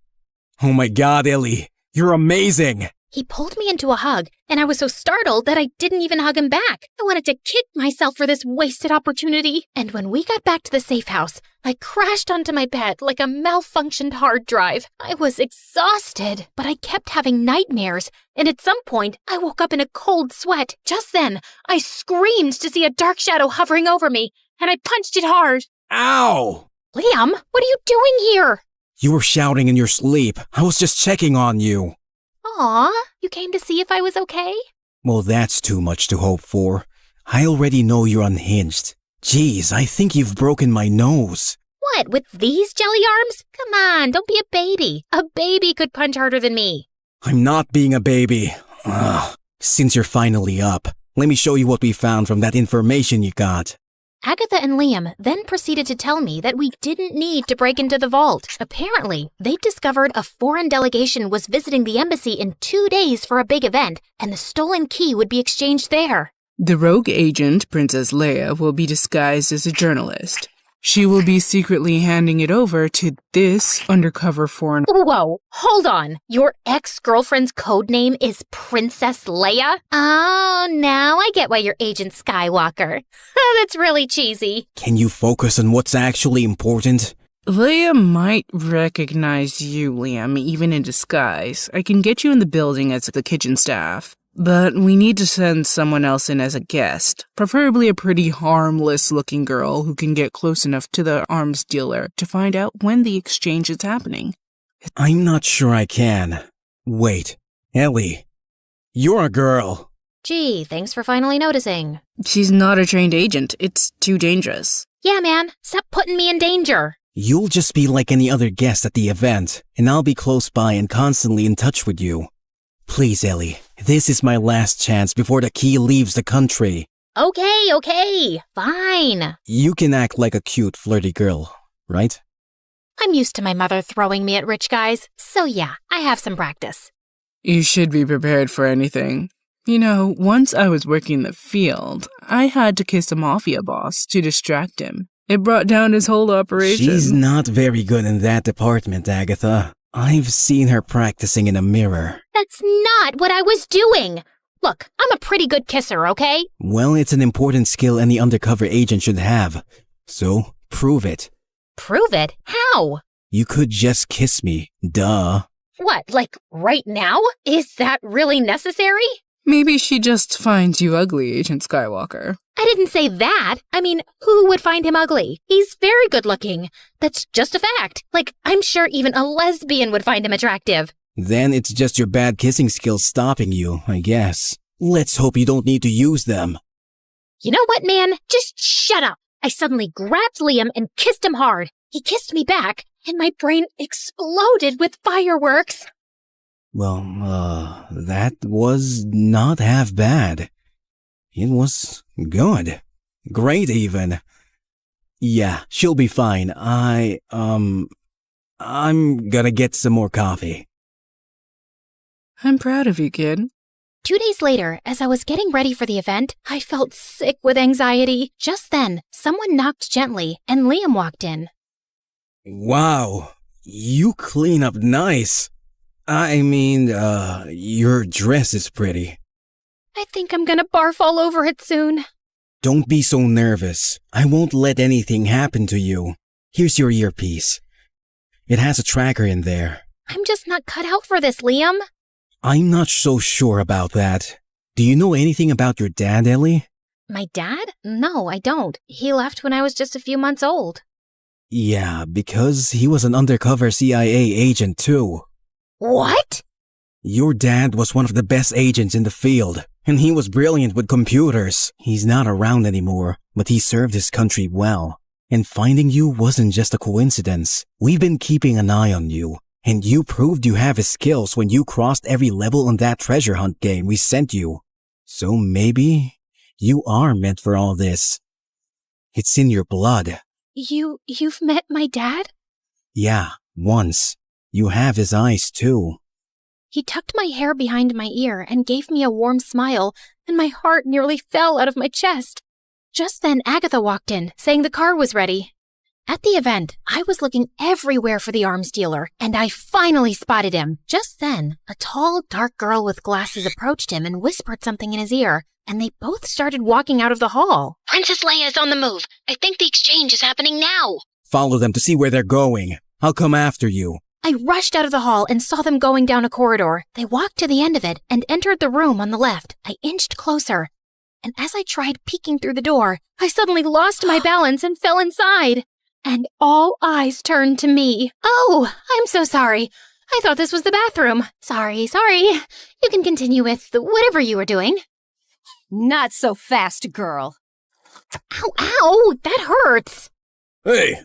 Oh my God, Ellie. You're amazing. He pulled me into a hug, and I was so startled that I didn't even hug him back. I wanted to kick myself for this wasted opportunity. And when we got back to the safe house, I crashed onto my bed like a malfunctioned hard drive. I was exhausted, but I kept having nightmares, and at some point, I woke up in a cold sweat. Just then, I screamed to see a dark shadow hovering over me, and I punched it hard. Ow! Liam, what are you doing here? You were shouting in your sleep. I was just checking on you. Aw, you came to see if I was okay? Well, that's too much to hope for. I already know you're unhinged. Jeez, I think you've broken my nose. What, with these jelly arms? Come on, don't be a baby. A baby could punch harder than me. I'm not being a baby. Ugh. Since you're finally up, let me show you what we found from that information you got. Agatha and Liam then proceeded to tell me that we didn't need to break into the vault. Apparently, they'd discovered a foreign delegation was visiting the embassy in 2 days for a big event, and the stolen key would be exchanged there. The rogue agent, Princess Leia, will be disguised as a journalist. She will be secretly handing it over to this undercover foreign. Whoa, hold on. Your ex-girlfriend's code name is Princess Leia? Oh, now I get why you're Agent Skywalker. That's really cheesy. Can you focus on what's actually important? Leia might recognize you, Liam, even in disguise. I can get you in the building as the kitchen staff. But we need to send someone else in as a guest, preferably a pretty harmless-looking girl who can get close enough to the arms dealer to find out when the exchange is happening. I'm not sure I can. Wait, Ellie, you're a girl. Gee, thanks for finally noticing. She's not a trained agent. It's too dangerous. Yeah, man, stop putting me in danger. You'll just be like any other guest at the event, and I'll be close by and constantly in touch with you. Please, Ellie, this is my last chance before the key leaves the country. Okay, fine. You can act like a cute, flirty girl, right? I'm used to my mother throwing me at rich guys, so yeah, I have some practice. You should be prepared for anything. You know, once I was working the field, I had to kiss a mafia boss to distract him. It brought down his whole operation. She's not very good in that department, Agatha. I've seen her practicing in a mirror. That's not what I was doing. Look, I'm a pretty good kisser, okay? Well, it's an important skill any undercover agent should have. So, prove it. Prove it? How? You could just kiss me. Duh. What, like right now? Is that really necessary? Maybe she just finds you ugly, Agent Skywalker. I didn't say that. I mean, who would find him ugly? He's very good looking. That's just a fact. Like, I'm sure even a lesbian would find him attractive. Then it's just your bad kissing skills stopping you, I guess. Let's hope you don't need to use them. You know what, man? Just shut up. I suddenly grabbed Liam and kissed him hard. He kissed me back, and my brain exploded with fireworks. Well, that was not half bad. It was good. Great, even. Yeah, she'll be fine. I'm gonna get some more coffee. I'm proud of you, kid. 2 days later, as I was getting ready for the event, I felt sick with anxiety. Just then, someone knocked gently, and Liam walked in. Wow, you clean up nice. I mean, your dress is pretty. I think I'm gonna barf all over it soon. Don't be so nervous. I won't let anything happen to you. Here's your earpiece. It has a tracker in there. I'm just not cut out for this, Liam. I'm not so sure about that. Do you know anything about your dad, Ellie? My dad? No, I don't. He left when I was just a few months old. Yeah, because he was an undercover CIA agent too. What? Your dad was one of the best agents in the field, and he was brilliant with computers. He's not around anymore, but he served his country well. And finding you wasn't just a coincidence. We've been keeping an eye on you, and you proved you have his skills when you crossed every level on that treasure hunt game we sent you. So maybe you are meant for all this. It's in your blood. You've met my dad? Yeah, once. You have his eyes too. He tucked my hair behind my ear and gave me a warm smile, and my heart nearly fell out of my chest. Just then, Agatha walked in, saying the car was ready. At the event, I was looking everywhere for the arms dealer, and I finally spotted him. Just then, a tall, dark girl with glasses approached him and whispered something in his ear, and they both started walking out of the hall. Princess Leia is on the move. I think the exchange is happening now. Follow them to see where they're going. I'll come after you. I rushed out of the hall and saw them going down a corridor. They walked to the end of it and entered the room on the left. I inched closer, and as I tried peeking through the door, I suddenly lost my balance and fell inside. And all eyes turned to me. Oh, I'm so sorry. I thought this was the bathroom. Sorry. You can continue with whatever you were doing. Not so fast, girl. Ow, that hurts. Hey,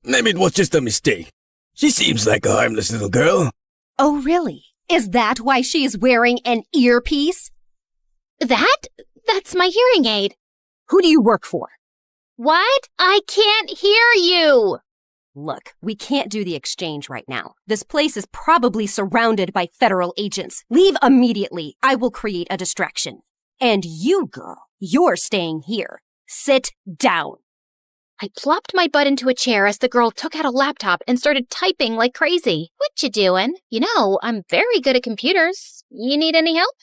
maybe it was just a mistake. She seems like a harmless little girl. Oh, really? Is that why she is wearing an earpiece? That's my hearing aid. Who do you work for? What? I can't hear you. Look, we can't do the exchange right now. This place is probably surrounded by federal agents. Leave immediately. I will create a distraction. And you, girl, you're staying here. Sit down. I plopped my butt into a chair as the girl took out a laptop and started typing like crazy. What you doing? You know, I'm very good at computers. You need any help?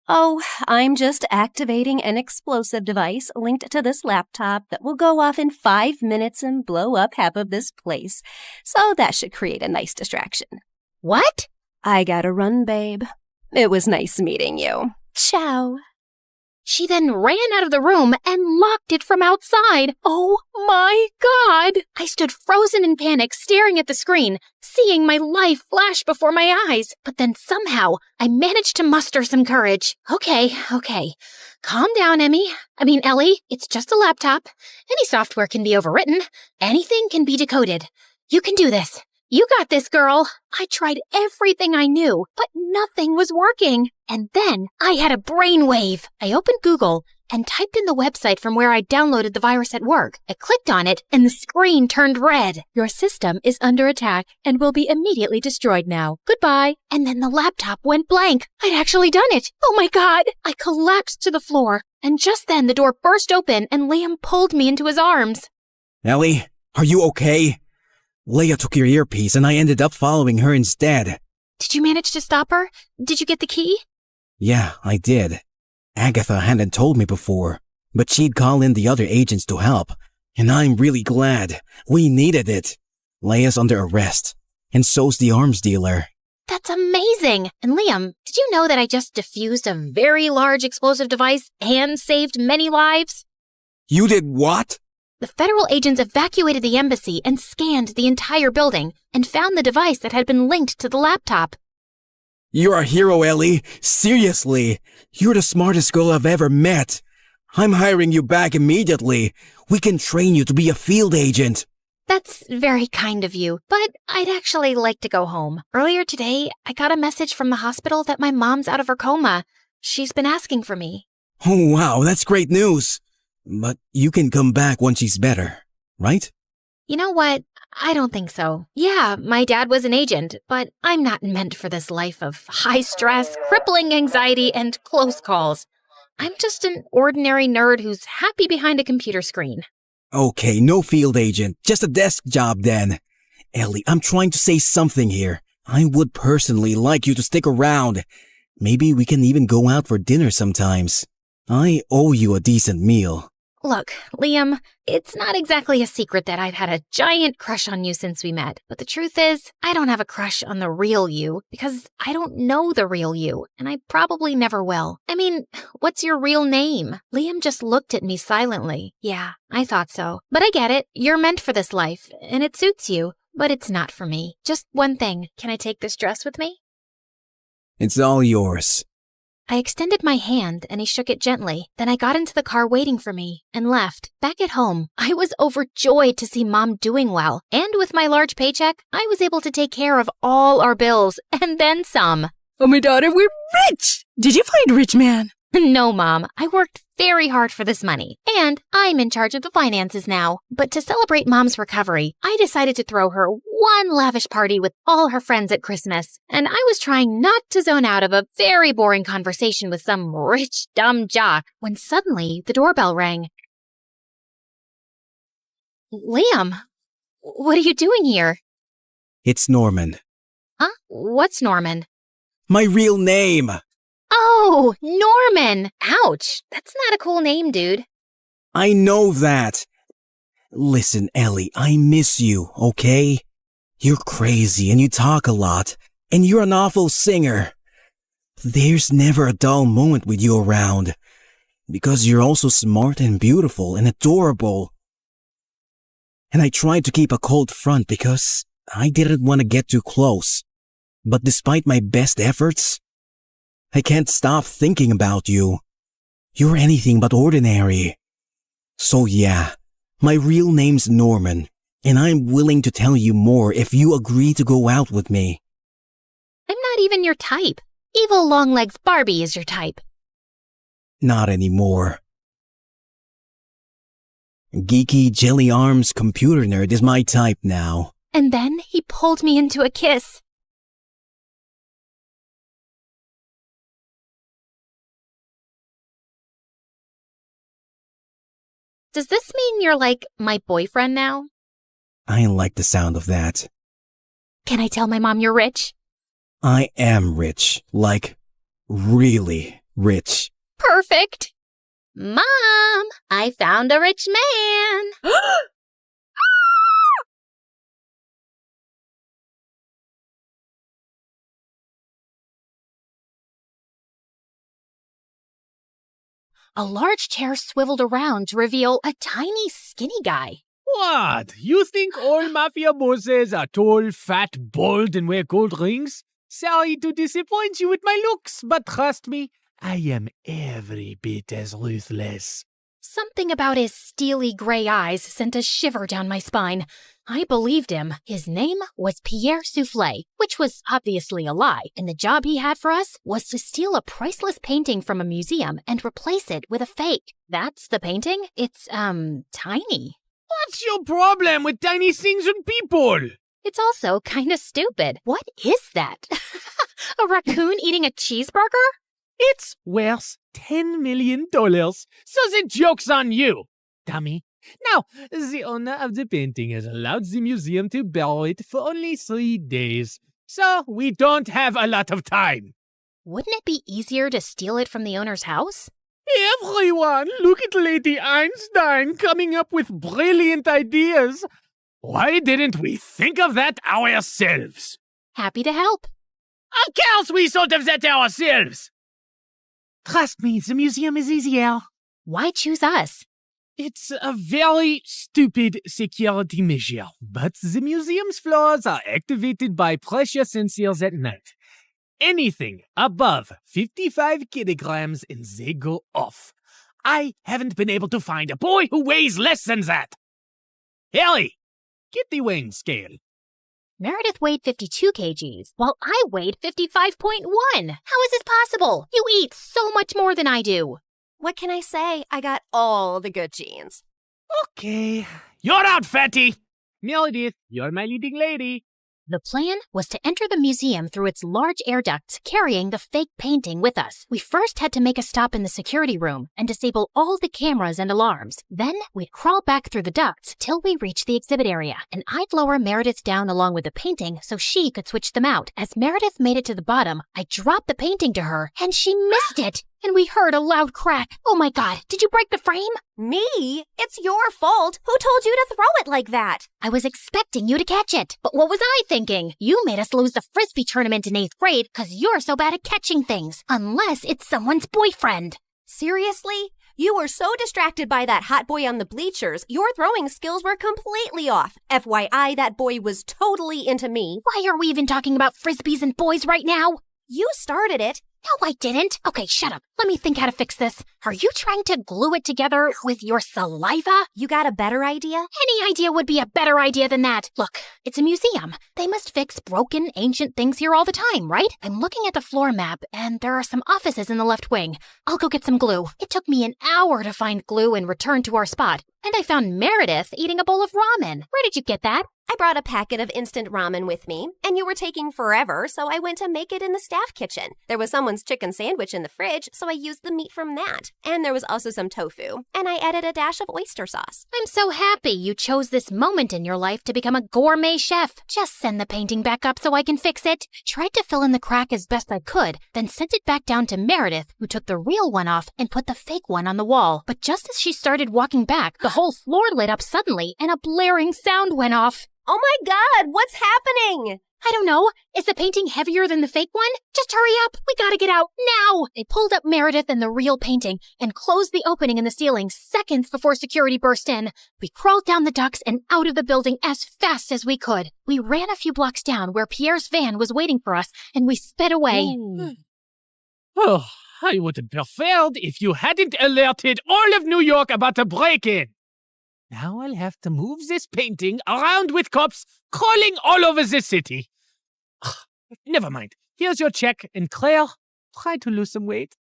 Oh, I'm just activating an explosive device linked to this laptop that will go off in 5 minutes and blow up half of this place. So that should create a nice distraction. What? I gotta run, babe. It was nice meeting you. Ciao. She then ran out of the room and locked it from outside. Oh my God! I stood frozen in panic, staring at the screen, seeing my life flash before my eyes. But then somehow, I managed to muster some courage. Okay. Calm down, Ellie. It's just a laptop. Any software can be overwritten. Anything can be decoded. You can do this. You got this, girl. I tried everything I knew, but nothing was working. And then I had a brainwave. I opened Google and typed in the website from where I downloaded the virus at work. I clicked on it and the screen turned red. Your system is under attack and will be immediately destroyed now. Goodbye. And then the laptop went blank. I'd actually done it. Oh my God. I collapsed to the floor. And just then the door burst open and Liam pulled me into his arms. Ellie, are you okay? Leia took your earpiece and I ended up following her instead. Did you manage to stop her? Did you get the key? Yeah, I did. Agatha hadn't told me before, but she'd call in the other agents to help. And I'm really glad. We needed it. Leia's under arrest, and so's the arms dealer. That's amazing! And Liam, did you know that I just defused a very large explosive device and saved many lives? You did what? The federal agents evacuated the embassy and scanned the entire building and found the device that had been linked to the laptop. You're a hero, Ellie. Seriously. You're the smartest girl I've ever met. I'm hiring you back immediately. We can train you to be a field agent. That's very kind of you, but I'd actually like to go home. Earlier today, I got a message from the hospital that my mom's out of her coma. She's been asking for me. Oh, wow, that's great news. But you can come back when she's better, right? You know what? I don't think so. Yeah, my dad was an agent, but I'm not meant for this life of high stress, crippling anxiety, and close calls. I'm just an ordinary nerd who's happy behind a computer screen. Okay, no field agent, just a desk job then. Ellie, I'm trying to say something here. I would personally like you to stick around. Maybe we can even go out for dinner sometimes. I owe you a decent meal. Look, Liam, it's not exactly a secret that I've had a giant crush on you since we met. But the truth is, I don't have a crush on the real you because I don't know the real you, and I probably never will. I mean, what's your real name? Liam just looked at me silently. Yeah, I thought so. But I get it. You're meant for this life, and it suits you. But it's not for me. Just one thing. Can I take this dress with me? It's all yours. I extended my hand and he shook it gently. Then I got into the car waiting for me and left. Back at home, I was overjoyed to see Mom doing well. And with my large paycheck, I was able to take care of all our bills and then some. Oh, my daughter, we're rich! Did you find rich man? No, Mom. I worked very hard for this money. And I'm in charge of the finances now. But to celebrate Mom's recovery, I decided to throw her one lavish party with all her friends at Christmas. And I was trying not to zone out of a very boring conversation with some rich, dumb jock when suddenly the doorbell rang. Liam, what are you doing here? It's Norman. Huh? What's Norman? My real name! Oh, Norman! Ouch, that's not a cool name, dude. I know that. Listen, Ellie, I miss you, okay? You're crazy and you talk a lot, and you're an awful singer. There's never a dull moment with you around, because you're also smart and beautiful and adorable. And I tried to keep a cold front because I didn't want to get too close. But despite my best efforts, I can't stop thinking about you. You're anything but ordinary. So yeah, my real name's Norman, and I'm willing to tell you more if you agree to go out with me. I'm not even your type. Evil Longlegs Barbie is your type. Not anymore. Geeky jelly arms computer nerd is my type now. And then he pulled me into a kiss. Does this mean you're like my boyfriend now? I like the sound of that. Can I tell my mom you're rich? I am rich. Like, really rich. Perfect. Mom, I found a rich man. A large chair swiveled around to reveal a tiny, skinny guy. What? You think all mafia bosses are tall, fat, bald, and wear gold rings? Sorry to disappoint you with my looks, but trust me, I am every bit as ruthless. Something about his steely gray eyes sent a shiver down my spine. I believed him. His name was Pierre Soufflé, which was obviously a lie, and the job he had for us was to steal a priceless painting from a museum and replace it with a fake. That's the painting? It's, tiny. What's your problem with tiny things and people? It's also kinda stupid. What is that? A raccoon eating a cheeseburger? It's worth $10 million, so the joke's on you, dummy. Now, the owner of the painting has allowed the museum to borrow it for only 3 days, so we don't have a lot of time. Wouldn't it be easier to steal it from the owner's house? Everyone, look at Lady Einstein coming up with brilliant ideas. Why didn't we think of that ourselves? Happy to help. Of course we thought of that ourselves. Trust me, the museum is easier. Why choose us? It's a very stupid security measure, but the museum's floors are activated by pressure sensors at night. Anything above 55 kilograms and they go off. I haven't been able to find a boy who weighs less than that. Ellie, get the weighing scale. Meredith weighed 52 kgs, while I weighed 55.1. How is this possible? You eat so much more than I do. What can I say? I got all the good genes. Okay, you're out, fatty. Meredith, you're my leading lady. The plan was to enter the museum through its large air ducts, carrying the fake painting with us. We first had to make a stop in the security room and disable all the cameras and alarms. Then we'd crawl back through the ducts till we reached the exhibit area, and I'd lower Meredith down along with the painting so she could switch them out. As Meredith made it to the bottom, I dropped the painting to her, and she missed it. And we heard a loud crack. Oh my God, did you break the frame? Me? It's your fault. Who told you to throw it like that? I was expecting you to catch it. But what was I thinking? You made us lose the Frisbee tournament in 8th grade because you're so bad at catching things. Unless it's someone's boyfriend. Seriously? You were so distracted by that hot boy on the bleachers, your throwing skills were completely off. FYI, that boy was totally into me. Why are we even talking about Frisbees and boys right now? You started it. No, I didn't. Okay, shut up. Let me think how to fix this. Are you trying to glue it together with your saliva? You got a better idea? Any idea would be a better idea than that. Look, it's a museum. They must fix broken, ancient things here all the time, right? I'm looking at the floor map, and there are some offices in the left wing. I'll go get some glue. It took me an hour to find glue and return to our spot. And I found Meredith eating a bowl of ramen. Where did you get that? I brought a packet of instant ramen with me, and you were taking forever, so I went to make it in the staff kitchen. There was someone's chicken sandwich in the fridge, so I used the meat from that. And there was also some tofu, and I added a dash of oyster sauce. I'm so happy you chose this moment in your life to become a gourmet chef. Just send the painting back up so I can fix it. Tried to fill in the crack as best I could, then sent it back down to Meredith, who took the real one off and put the fake one on the wall. But just as she started walking back, the whole floor lit up suddenly, and a blaring sound went off. Oh my God, what's happening? I don't know. Is the painting heavier than the fake one? Just hurry up. We gotta get out now. They pulled up Meredith and the real painting and closed the opening in the ceiling seconds before security burst in. We crawled down the ducts and out of the building as fast as we could. We ran a few blocks down where Pierre's van was waiting for us, and we sped away. Oh, I would have preferred if you hadn't alerted all of New York about the break-in. Now I'll have to move this painting around with cops crawling all over the city. Never mind. Here's your check, and Claire, try to lose some weight.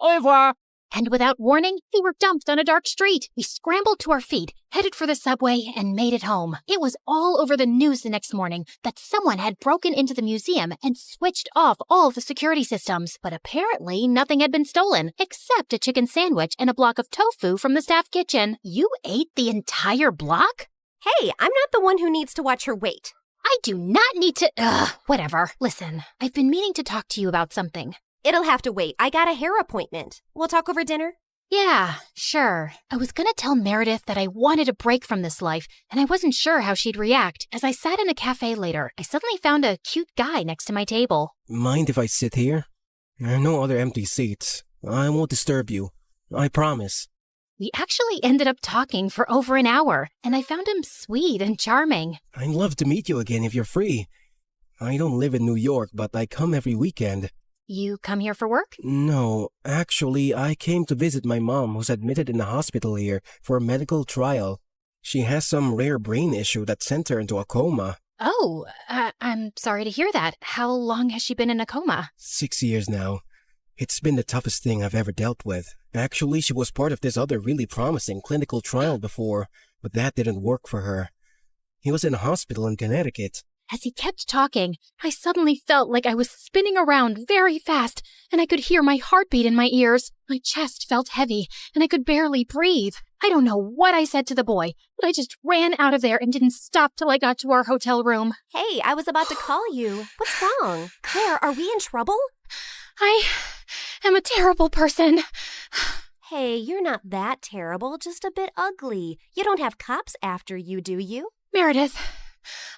Au revoir. And without warning, we were dumped on a dark street. We scrambled to our feet, headed for the subway, and made it home. It was all over the news the next morning that someone had broken into the museum and switched off all the security systems. But apparently, nothing had been stolen, except a chicken sandwich and a block of tofu from the staff kitchen. You ate the entire block? Hey, I'm not the one who needs to watch her weight. I do not need to. Whatever. Listen, I've been meaning to talk to you about something. It'll have to wait. I got a hair appointment. We'll talk over dinner? Yeah, sure. I was gonna tell Meredith that I wanted a break from this life, and I wasn't sure how she'd react. As I sat in a cafe later, I suddenly found a cute guy next to my table. Mind if I sit here? There are no other empty seats. I won't disturb you. I promise. We actually ended up talking for over an hour, and I found him sweet and charming. I'd love to meet you again if you're free. I don't live in New York, but I come every weekend. You come here for work? No, actually, I came to visit my mom who's admitted in the hospital here for a medical trial. She has some rare brain issue that sent her into a coma. Oh, I'm sorry to hear that. How long has she been in a coma? 6 years now. It's been the toughest thing I've ever dealt with. Actually, she was part of this other really promising clinical trial before, but that didn't work for her. He was in a hospital in Connecticut. As he kept talking, I suddenly felt like I was spinning around very fast, and I could hear my heartbeat in my ears. My chest felt heavy, and I could barely breathe. I don't know what I said to the boy, but I just ran out of there and didn't stop till I got to our hotel room. Hey, I was about to call you. What's wrong? Claire, are we in trouble? I am a terrible person. Hey, you're not that terrible, just a bit ugly. You don't have cops after you, do you? Meredith,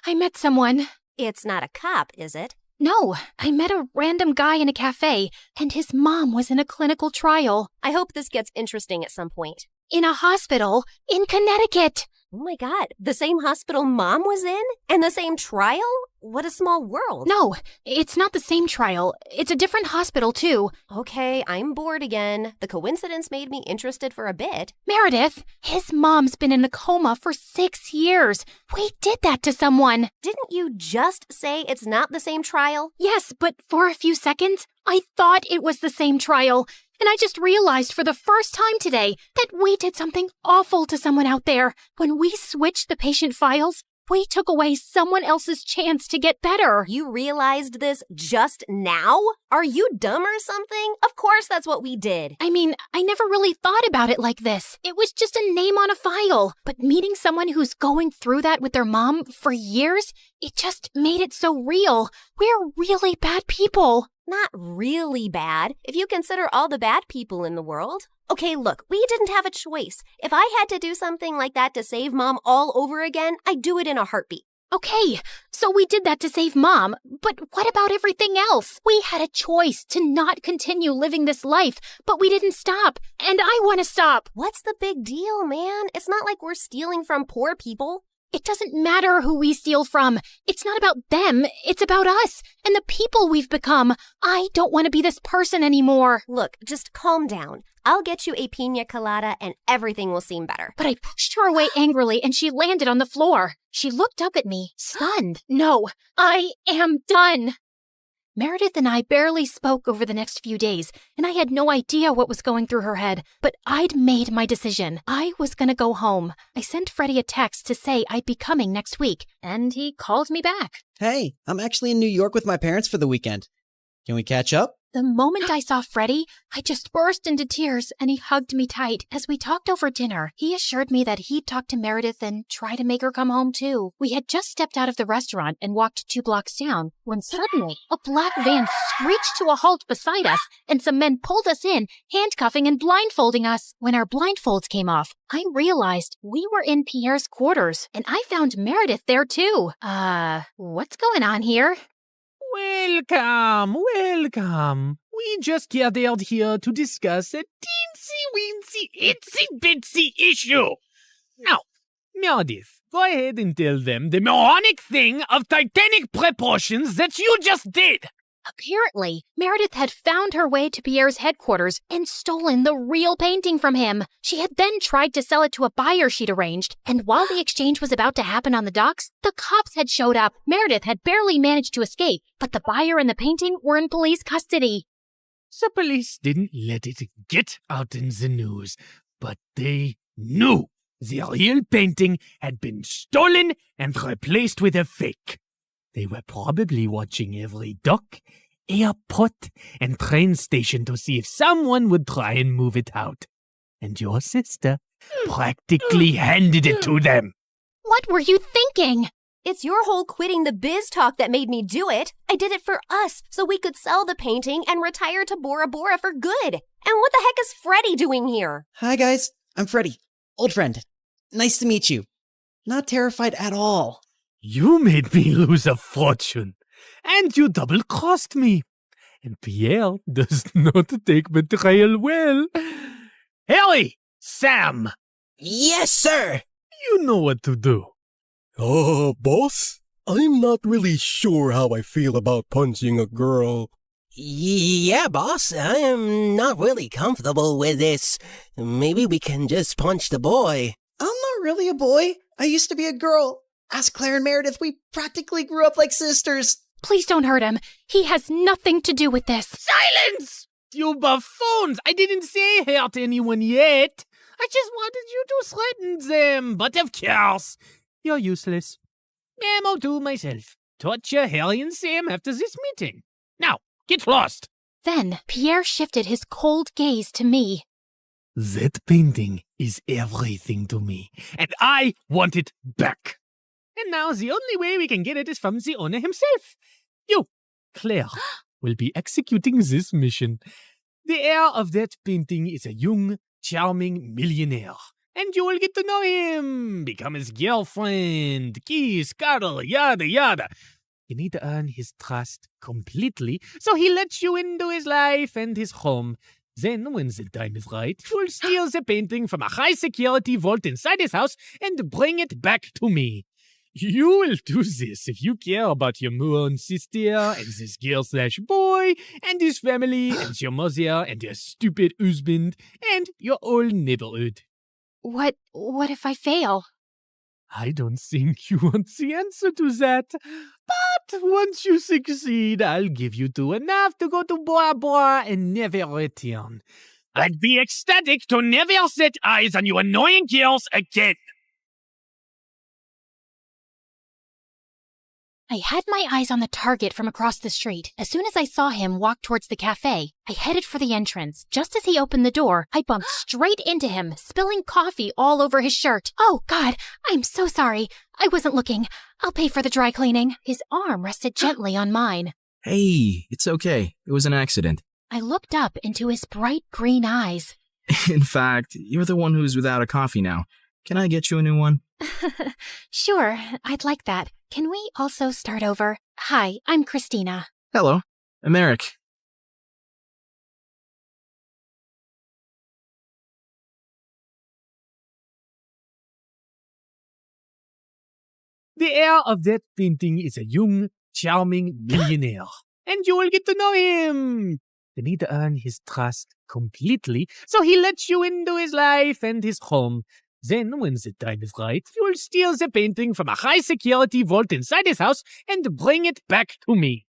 I met someone. It's not a cop, is it? No, I met a random guy in a cafe, and his mom was in a clinical trial. I hope this gets interesting at some point. In a hospital in Connecticut. Oh my God, the same hospital Mom was in? And the same trial? What a small world. No, it's not the same trial. It's a different hospital, too. Okay, I'm bored again. The coincidence made me interested for a bit. Meredith, his mom's been in a coma for 6 years. We did that to someone. Didn't you just say it's not the same trial? Yes, but for a few seconds, I thought it was the same trial. And I just realized for the first time today that we did something awful to someone out there. When we switched the patient files, we took away someone else's chance to get better. You realized this just now? Are you dumb or something? Of course that's what we did. I mean, I never really thought about it like this. It was just a name on a file. But meeting someone who's going through that with their mom for years, it just made it so real. We're really bad people. Not really bad, if you consider all the bad people in the world. Okay, look, we didn't have a choice. If I had to do something like that to save Mom all over again, I'd do it in a heartbeat. Okay, so we did that to save Mom, but what about everything else? We had a choice to not continue living this life, but we didn't stop, and I want to stop. What's the big deal, man? It's not like we're stealing from poor people. It doesn't matter who we steal from. It's not about them. It's about us and the people we've become. I don't want to be this person anymore. Look, just calm down. I'll get you a pina colada and everything will seem better. But I pushed her away angrily and she landed on the floor. She looked up at me, stunned. No, I am done. Meredith and I barely spoke over the next few days, and I had no idea what was going through her head, but I'd made my decision. I was gonna go home. I sent Freddie a text to say I'd be coming next week, and he called me back. Hey, I'm actually in New York with my parents for the weekend. Can we catch up? The moment I saw Freddie, I just burst into tears and he hugged me tight. As we talked over dinner, he assured me that he'd talk to Meredith and try to make her come home too. We had just stepped out of the restaurant and walked 2 blocks down when suddenly a black van screeched to a halt beside us and some men pulled us in, handcuffing and blindfolding us. When our blindfolds came off, I realized we were in Pierre's quarters and I found Meredith there too. What's going on here? Welcome. We just gathered here to discuss a teensy-weensy, itsy-bitsy issue. Now, Meredith, go ahead and tell them the moronic thing of titanic proportions that you just did. Apparently, Meredith had found her way to Pierre's headquarters and stolen the real painting from him. She had then tried to sell it to a buyer she'd arranged, and while the exchange was about to happen on the docks, the cops had showed up. Meredith had barely managed to escape, but the buyer and the painting were in police custody. The police didn't let it get out in the news, but they knew the real painting had been stolen and replaced with a fake. They were probably watching every dock, airport, and train station to see if someone would try and move it out. And your sister practically handed it to them. What were you thinking? It's your whole quitting the biz talk that made me do it. I did it for us, so we could sell the painting and retire to Bora Bora for good. And what the heck is Freddy doing here? Hi, guys. I'm Freddy. Old friend. Nice to meet you. Not terrified at all. You made me lose a fortune, and you double-crossed me. And Pierre does not take betrayal well. Harry! Sam! Yes, sir! You know what to do. Boss? I'm not really sure how I feel about punching a girl. Yeah, boss, I am not really comfortable with this. Maybe we can just punch the boy. I'm not really a boy. I used to be a girl. Ask Claire and Meredith, we practically grew up like sisters. Please don't hurt him. He has nothing to do with this. Silence! You buffoons! I didn't say hurt anyone yet. I just wanted you to threaten them, but of course, you're useless. I'll do myself. Torture Harry and Sam after this meeting. Now, get lost. Then Pierre shifted his cold gaze to me. That painting is everything to me, and I want it back. And now the only way we can get it is from the owner himself. You, Claire, will be executing this mission. The heir of that painting is a young, charming millionaire. And you will get to know him, become his girlfriend, kiss, cuddle, yada, yada. You need to earn his trust completely, so he lets you into his life and his home. Then, when the time is right, you'll steal the painting from a high-security vault inside his house and bring it back to me. You will do this if you care about your moon sister and this girl/boy and his family and your mother and your stupid husband and your whole neighborhood. What if I fail? I don't think you want the answer to that. But once you succeed, I'll give you two enough to go to Bora Bora and never return. I'd be ecstatic to never set eyes on you annoying girls again. I had my eyes on the target from across the street. As soon as I saw him walk towards the cafe, I headed for the entrance. Just as he opened the door, I bumped straight into him, spilling coffee all over his shirt. Oh, God, I'm so sorry. I wasn't looking. I'll pay for the dry cleaning. His arm rested gently on mine. Hey, it's okay. It was an accident. I looked up into his bright green eyes. In fact, you're the one who's without a coffee now. Can I get you a new one? Sure, I'd like that. Can we also start over? Hi, I'm Christina. Hello, I'm Eric. The heir of that painting is a young, charming millionaire. And you will get to know him. You need to earn his trust completely, so he lets you into his life and his home. Then, when the time is right, you'll steal the painting from a high-security vault inside his house and bring it back to me.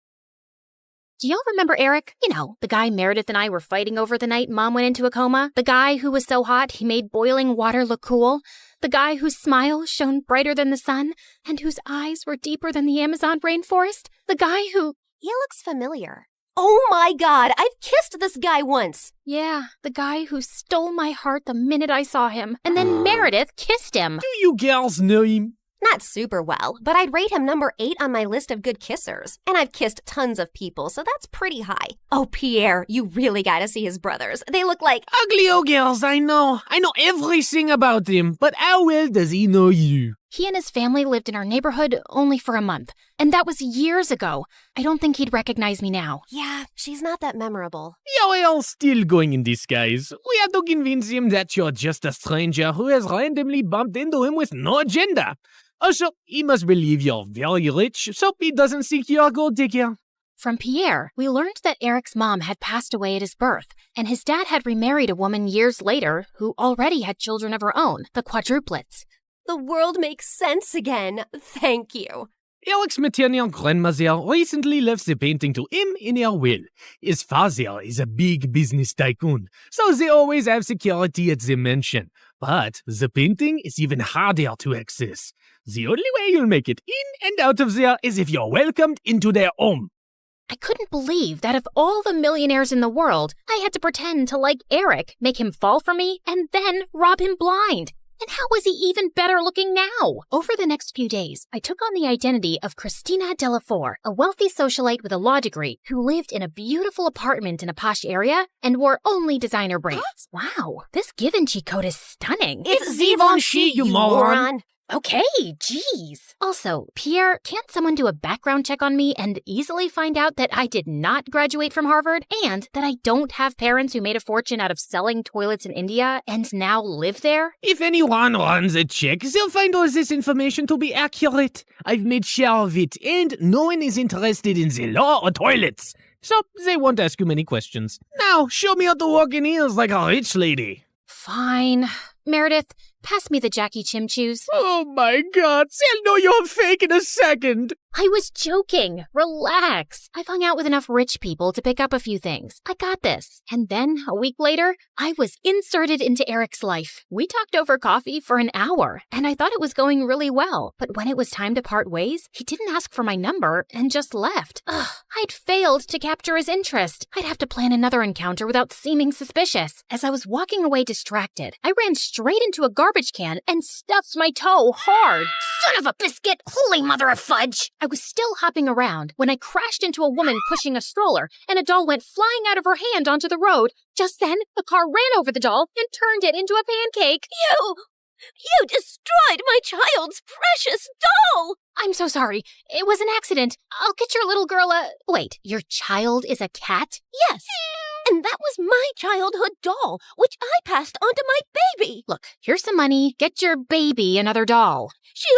Do y'all remember Eric? You know, the guy Meredith and I were fighting over the night Mom went into a coma? The guy who was so hot he made boiling water look cool? The guy whose smile shone brighter than the sun and whose eyes were deeper than the Amazon rainforest? The guy who... He looks familiar. Oh my God, I've kissed this guy once. Yeah, the guy who stole my heart the minute I saw him. And then Meredith kissed him. Do you girls know him? Not super well, but I'd rate him number 8 on my list of good kissers. And I've kissed tons of people, so that's pretty high. Oh, Pierre, you really gotta see his brothers. They look like... Ugly old girls, I know. I know everything about him, but how well does he know you? He and his family lived in our neighborhood only for a month, and that was years ago. I don't think he'd recognize me now. Yeah, she's not that memorable. You're all still going in disguise. We have to convince him that you're just a stranger who has randomly bumped into him with no agenda. Also, he must believe you're very rich, so he doesn't think you're a gold digger. From Pierre, we learned that Eric's mom had passed away at his birth, and his dad had remarried a woman years later who already had children of her own, the quadruplets. The world makes sense again. Thank you. Eric's maternal grandmother recently left the painting to him in her will. His father is a big business tycoon, so they always have security at the mansion. But the painting is even harder to access. The only way you'll make it in and out of there is if you're welcomed into their home. I couldn't believe that of all the millionaires in the world, I had to pretend to like Eric, make him fall for me, and then rob him blind. And how was he even better looking now? Over the next few days, I took on the identity of Christina Delafour, a wealthy socialite with a law degree who lived in a beautiful apartment in a posh area and wore only designer braids. Wow, this Givenchy coat is stunning. It's Givenchy, you moron. Okay, geez. Also, Pierre, can't someone do a background check on me and easily find out that I did not graduate from Harvard and that I don't have parents who made a fortune out of selling toilets in India and now live there? If anyone runs a check, they'll find all this information to be accurate. I've made sure of it, and no one is interested in the law or toilets. So they won't ask you many questions. Now, show me how to walk in heels like a rich lady. Fine. Meredith, pass me the Jackie Chim Chews. Oh my god, they'll know you're fake in a second. I was joking. Relax. I've hung out with enough rich people to pick up a few things. I got this. And then, a week later, I was inserted into Eric's life. We talked over coffee for an hour, and I thought it was going really well. But when it was time to part ways, he didn't ask for my number and just left. Ugh, I'd failed to capture his interest. I'd have to plan another encounter without seeming suspicious. As I was walking away distracted, I ran straight into a garbage can and stuffed my toe hard. Son of a biscuit! Holy mother of fudge! I was still hopping around when I crashed into a woman pushing a stroller, and a doll went flying out of her hand onto the road. Just then, the car ran over the doll and turned it into a pancake. You destroyed my child's precious doll! I'm so sorry. It was an accident. I'll get your little girl a... Wait, your child is a cat? Yes. And that was my childhood doll, which I passed on to my baby. Look, here's some money. Get your baby another doll. She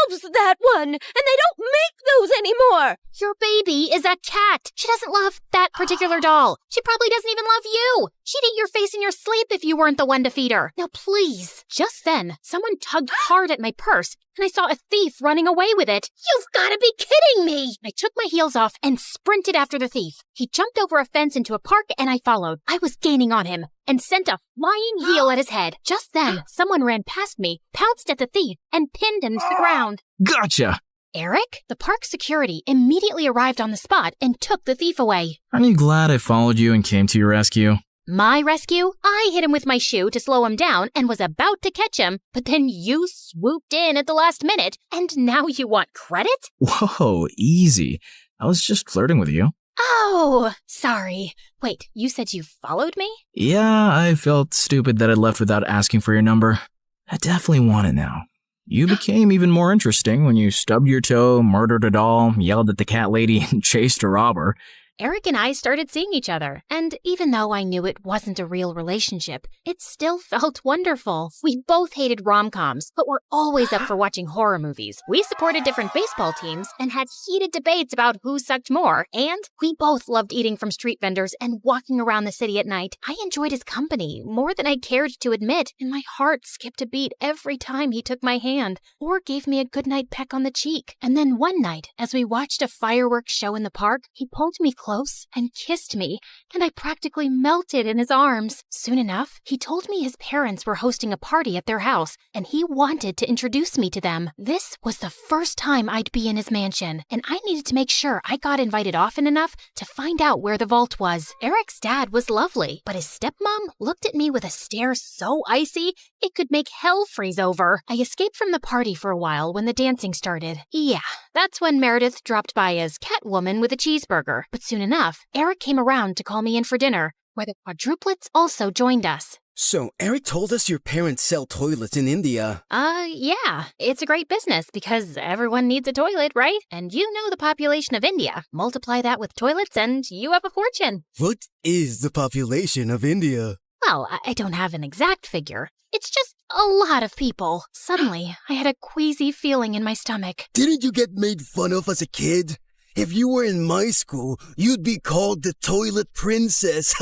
loves that one, and they don't make those anymore. Your baby is a cat. She doesn't love that particular doll. She probably doesn't even love you. She'd eat your face in your sleep if you weren't the one to feed her. Now, please. Just then, someone tugged hard at my purse, and I saw a thief running away with it. You've got to be kidding me! I took my heels off and sprinted after the thief. He jumped over a fence into a park, and I followed. I was gaining on him and sent a flying heel at his head. Just then, someone ran past me, pounced at the thief, and pinned him to the ground. Gotcha! Eric? The park security immediately arrived on the spot and took the thief away. Aren't you glad I followed you and came to your rescue? My rescue? I hit him with my shoe to slow him down and was about to catch him, but then you swooped in at the last minute, and now you want credit? Whoa, easy. I was just flirting with you. Oh, sorry. Wait, you said you followed me? Yeah, I felt stupid that I left without asking for your number. I definitely want it now. You became even more interesting when you stubbed your toe, murdered a doll, yelled at the cat lady, and chased a robber. Eric and I started seeing each other, and even though I knew it wasn't a real relationship, it still felt wonderful. We both hated rom-coms, but were always up for watching horror movies. We supported different baseball teams and had heated debates about who sucked more, and we both loved eating from street vendors and walking around the city at night. I enjoyed his company more than I cared to admit, and my heart skipped a beat every time he took my hand or gave me a goodnight peck on the cheek. And then one night, as we watched a fireworks show in the park, he pulled me close and kissed me, and I practically melted in his arms. Soon enough, he told me his parents were hosting a party at their house, and he wanted to introduce me to them. This was the first time I'd be in his mansion, and I needed to make sure I got invited often enough to find out where the vault was. Eric's dad was lovely, but his stepmom looked at me with a stare so icy it could make hell freeze over. I escaped from the party for a while when the dancing started. Yeah, that's when Meredith dropped by as Catwoman with a cheeseburger, but soon enough, Eric came around to call me in for dinner, where the quadruplets also joined us. So, Eric told us your parents sell toilets in India. Yeah. It's a great business because everyone needs a toilet, right? And you know the population of India. Multiply that with toilets and you have a fortune. What is the population of India? Well, I don't have an exact figure. It's just a lot of people. Suddenly, I had a queasy feeling in my stomach. Didn't you get made fun of as a kid? If you were in my school, you'd be called the Toilet Princess.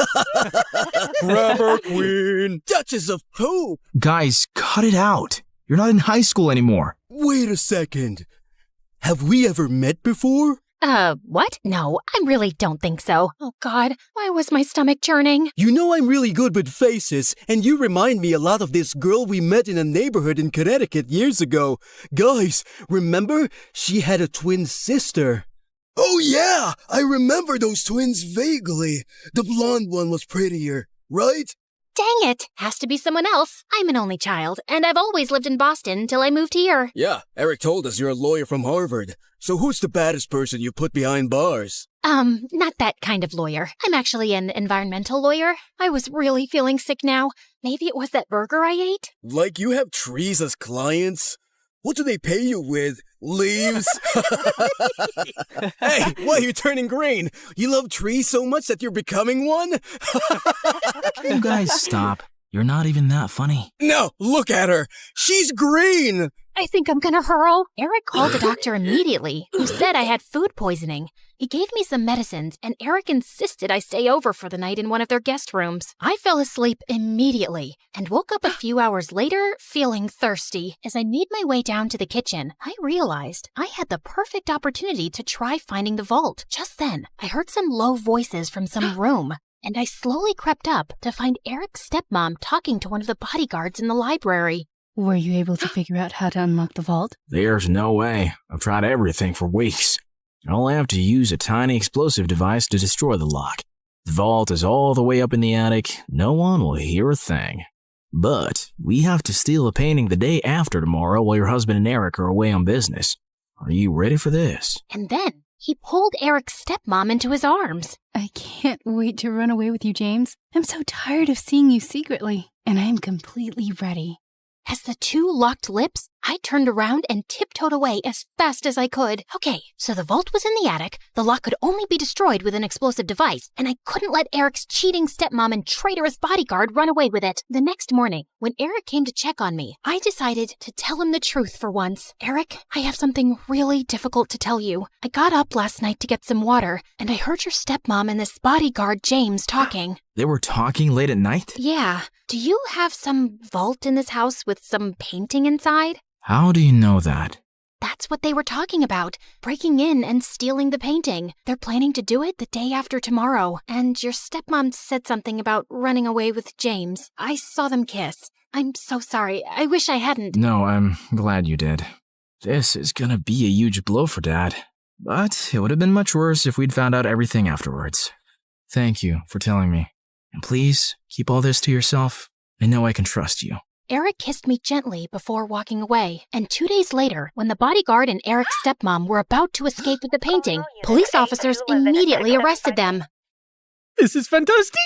Grabber Queen. Duchess of Poop. Guys, cut it out. You're not in high school anymore. Wait a second. Have we ever met before? What? No, I really don't think so. Oh God, why was my stomach churning? You know I'm really good with faces, and you remind me a lot of this girl we met in a neighborhood in Connecticut years ago. Guys, remember? She had a twin sister. Oh yeah, I remember those twins vaguely. The blonde one was prettier, right? Dang it! Has to be someone else. I'm an only child, and I've always lived in Boston until I moved here. Yeah, Eric told us you're a lawyer from Harvard. So who's the baddest person you put behind bars? Not that kind of lawyer. I'm actually an environmental lawyer. I was really feeling sick now. Maybe it was that burger I ate? Like you have trees as clients? What do they pay you with? Leaves? Hey, why are you turning green? You love trees so much that you're becoming one? You guys stop. You're not even that funny. No, look at her. She's green. I think I'm gonna hurl. Eric called the doctor immediately, who said I had food poisoning. He gave me some medicines, and Eric insisted I stay over for the night in one of their guest rooms. I fell asleep immediately and woke up a few hours later feeling thirsty. As I made my way down to the kitchen, I realized I had the perfect opportunity to try finding the vault. Just then, I heard some low voices from some room, and I slowly crept up to find Eric's stepmom talking to one of the bodyguards in the library. Were you able to figure out how to unlock the vault? There's no way. I've tried everything for weeks. I only have to use a tiny explosive device to destroy the lock. The vault is all the way up in the attic. No one will hear a thing. But we have to steal a painting the day after tomorrow while your husband and Eric are away on business. Are you ready for this? And then he pulled Eric's stepmom into his arms. I can't wait to run away with you, James. I'm so tired of seeing you secretly, and I'm completely ready. As the two locked lips, I turned around and tiptoed away as fast as I could. Okay, so the vault was in the attic, the lock could only be destroyed with an explosive device, and I couldn't let Eric's cheating stepmom and traitorous bodyguard run away with it. The next morning, when Eric came to check on me, I decided to tell him the truth for once. Eric, I have something really difficult to tell you. I got up last night to get some water, and I heard your stepmom and this bodyguard, James, talking. They were talking late at night? Yeah. Do you have some vault in this house with some painting inside? How do you know that? That's what they were talking about, breaking in and stealing the painting. They're planning to do it the day after tomorrow, and your stepmom said something about running away with James. I saw them kiss. I'm so sorry. I wish I hadn't. No, I'm glad you did. This is gonna be a huge blow for Dad. But it would have been much worse if we'd found out everything afterwards. Thank you for telling me. And please, keep all this to yourself. I know I can trust you. Eric kissed me gently before walking away, and 2 days later, when the bodyguard and Eric's stepmom were about to escape with the painting, police officers immediately arrested them. This is fantastic.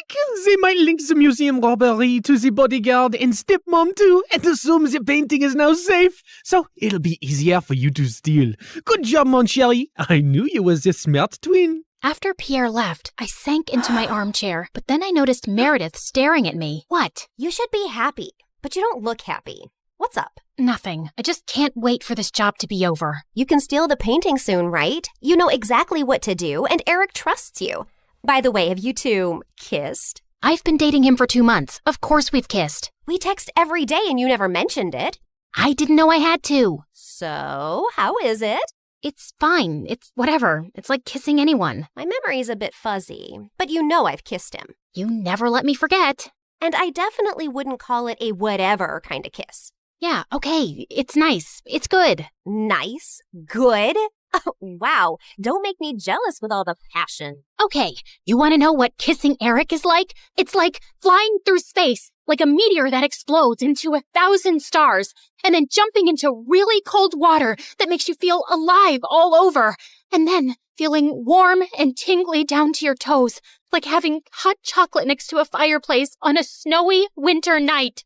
They might link the museum robbery to the bodyguard and stepmom too, and assume the painting is now safe. So it'll be easier for you to steal. Good job, mon chéri. I knew you was a smart twin. After Pierre left, I sank into my armchair, but then I noticed Meredith staring at me. What? You should be happy, but you don't look happy. What's up? Nothing. I just can't wait for this job to be over. You can steal the painting soon, right? You know exactly what to do, and Eric trusts you. By the way, have you two kissed? I've been dating him for 2 months. Of course we've kissed. We text every day and you never mentioned it. I didn't know I had to. So, how is it? It's fine. It's whatever. It's like kissing anyone. My memory's a bit fuzzy, but you know I've kissed him. You never let me forget. And I definitely wouldn't call it a whatever kind of kiss. Yeah, okay. It's nice. It's good. Nice? Good? Oh, wow. Don't make me jealous with all the passion. Okay, you want to know what kissing Eric is like? It's like flying through space, like a meteor that explodes into 1,000 stars, and then jumping into really cold water that makes you feel alive all over, and then feeling warm and tingly down to your toes, like having hot chocolate next to a fireplace on a snowy winter night.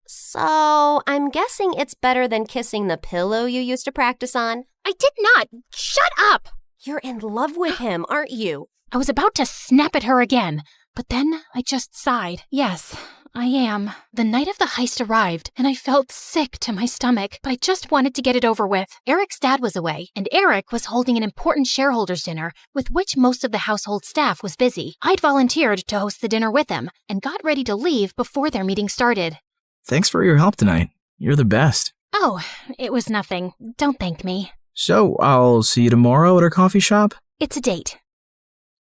So, I'm guessing it's better than kissing the pillow you used to practice on? I did not! Shut up! You're in love with him, aren't you? I was about to snap at her again, but then I just sighed. Yes, I am. The night of the heist arrived, and I felt sick to my stomach, but I just wanted to get it over with. Eric's dad was away, and Eric was holding an important shareholders' dinner, with which most of the household staff was busy. I'd volunteered to host the dinner with him, and got ready to leave before their meeting started. Thanks for your help tonight. You're the best. Oh, it was nothing. Don't thank me. So, I'll see you tomorrow at our coffee shop? It's a date.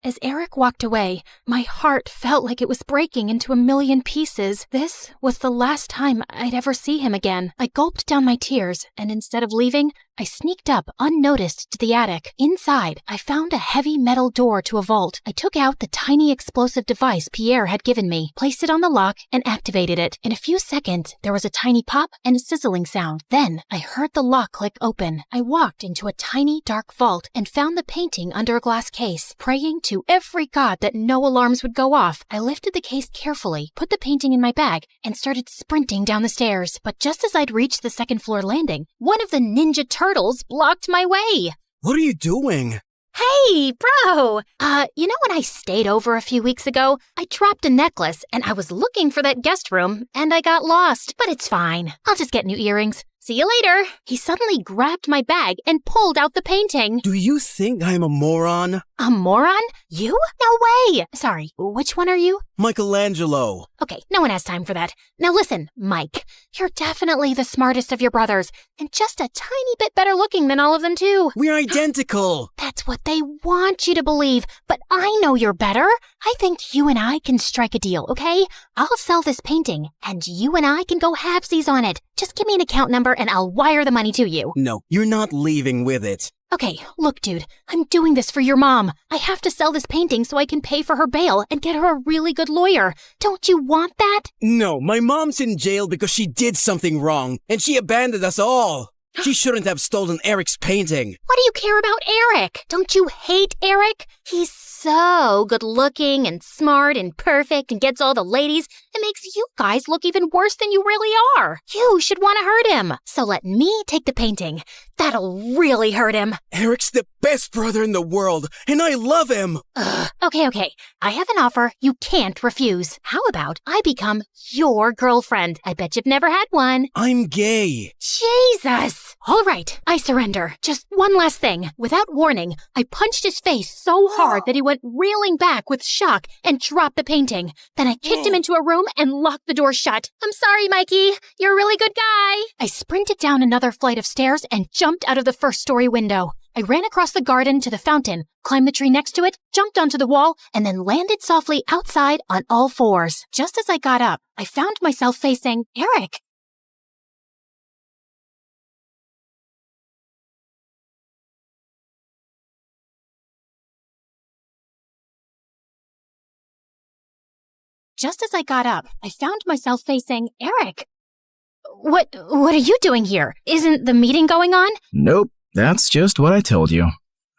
As Eric walked away, my heart felt like it was breaking into a million pieces. This was the last time I'd ever see him again. I gulped down my tears, and instead of leaving, I sneaked up unnoticed to the attic. Inside, I found a heavy metal door to a vault. I took out the tiny explosive device Pierre had given me, placed it on the lock, and activated it. In a few seconds, there was a tiny pop and a sizzling sound. Then, I heard the lock click open. I walked into a tiny, dark vault and found the painting under a glass case. Praying to every god that no alarms would go off, I lifted the case carefully, put the painting in my bag, and started sprinting down the stairs. But just as I'd reached the second floor landing, one of the Ninja Turtles blocked my way. What are you doing? Hey, bro! You know when I stayed over a few weeks ago? I dropped a necklace, and I was looking for that guest room, and I got lost. But it's fine. I'll just get new earrings. See you later. He suddenly grabbed my bag and pulled out the painting. Do you think I'm a moron? A moron? You? No way! Sorry, which one are you? Michelangelo. Okay, no one has time for that. Now listen, Mike, you're definitely the smartest of your brothers, and just a tiny bit better looking than all of them too. We're identical. That's what they want you to believe, but I know you're better. I think you and I can strike a deal, okay? I'll sell this painting, and you and I can go halvesies on it. Just give me an account number and I'll wire the money to you. No, you're not leaving with it. Okay, look, dude, I'm doing this for your mom. I have to sell this painting so I can pay for her bail and get her a really good lawyer. Don't you want that? No, my mom's in jail because she did something wrong, and she abandoned us all. She shouldn't have stolen Eric's painting. What do you care about Eric? Don't you hate Eric? He's so good looking and smart and perfect and gets all the ladies. It makes you guys look even worse than you really are. You should want to hurt him. So let me take the painting. That'll really hurt him. Eric's the best brother in the world, and I love him. Okay. I have an offer you can't refuse. How about I become your girlfriend? I bet you've never had one. I'm gay. Jesus! All right, I surrender. Just one last thing. Without warning, I punched his face so hard that he went reeling back with shock and dropped the painting. Then I kicked him into a room and locked the door shut. I'm sorry, Mikey. You're a really good guy. I sprinted down another flight of stairs and jumped out of the first-story window. I ran across the garden to the fountain, climbed the tree next to it, jumped onto the wall, and then landed softly outside on all fours. Just as I got up, I found myself facing Eric. Just as I got up, I found myself facing Eric. What are you doing here? Isn't the meeting going on? Nope, that's just what I told you.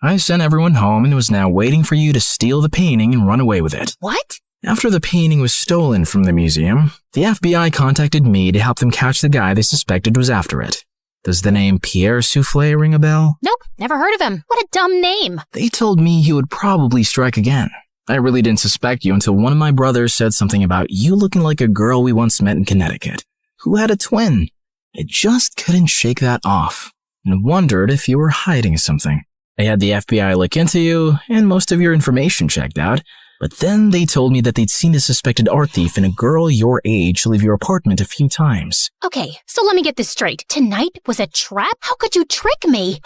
I sent everyone home and was now waiting for you to steal the painting and run away with it. What? After the painting was stolen from the museum, the FBI contacted me to help them catch the guy they suspected was after it. Does the name Pierre Souffle ring a bell? Nope, never heard of him. What a dumb name. They told me he would probably strike again. I really didn't suspect you until one of my brothers said something about you looking like a girl we once met in Connecticut, who had a twin. I just couldn't shake that off, and wondered if you were hiding something. I had the FBI look into you, and most of your information checked out, but then they told me that they'd seen a suspected art thief and a girl your age leave your apartment a few times. Okay, so let me get this straight. Tonight was a trap? How could you trick me?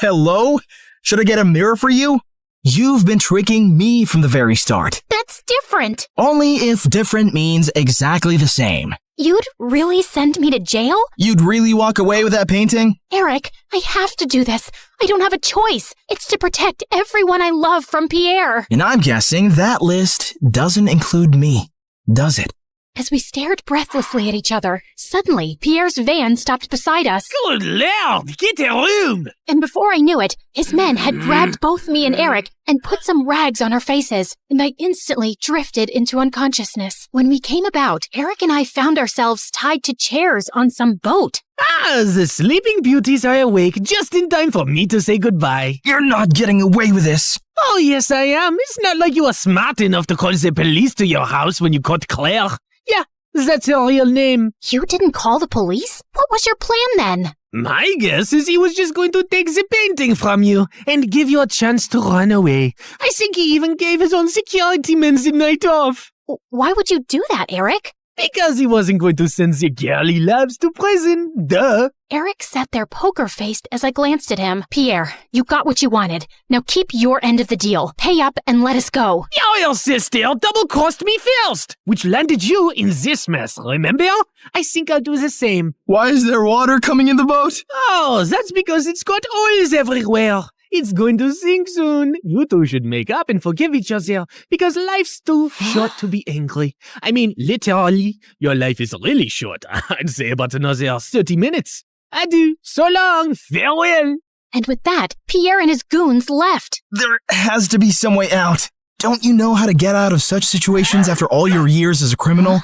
Hello? Should I get a mirror for you? You've been tricking me from the very start. That's different. Only if different means exactly the same. You'd really send me to jail? You'd really walk away with that painting? Eric, I have to do this. I don't have a choice. It's to protect everyone I love from Pierre. And I'm guessing that list doesn't include me, does it? As we stared breathlessly at each other, suddenly Pierre's van stopped beside us. Good Lord, get a room! And before I knew it, his men had grabbed both me and Eric and put some rags on our faces, and I instantly drifted into unconsciousness. When we came about, Eric and I found ourselves tied to chairs on some boat. The sleeping beauties are awake just in time for me to say goodbye. You're not getting away with this. Oh, yes, I am. It's not like you are smart enough to call the police to your house when you caught Claire. Yeah, that's her real name. You didn't call the police? What was your plan then? My guess is he was just going to take the painting from you and give you a chance to run away. I think he even gave his own security men the night off. Why would you do that, Eric? Because he wasn't going to send the girl he loves to prison. Duh. Eric sat there poker-faced as I glanced at him. Pierre, you got what you wanted. Now keep your end of the deal. Pay up and let us go. Your sister double-crossed me first, which landed you in this mess, remember? I think I'll do the same. Why is there water coming in the boat? Oh, that's because it's got oils everywhere. It's going to sink soon. You two should make up and forgive each other, because life's too short to be angry. I mean, literally, your life is really short. I'd say about another 30 minutes. Adieu, so long, farewell. And with that, Pierre and his goons left. There has to be some way out. Don't you know how to get out of such situations after all your years as a criminal?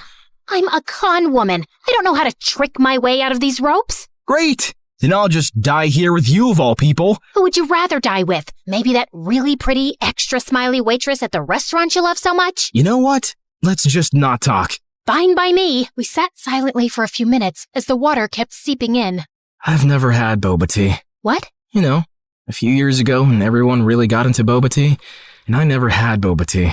I'm a con woman. I don't know how to trick my way out of these ropes. Great! Then I'll just die here with you of all people. Who would you rather die with? Maybe that really pretty, extra smiley waitress at the restaurant you love so much? You know what? Let's just not talk. Fine by me. We sat silently for a few minutes as the water kept seeping in. I've never had boba tea. What? You know, a few years ago when everyone really got into boba tea, and I never had boba tea.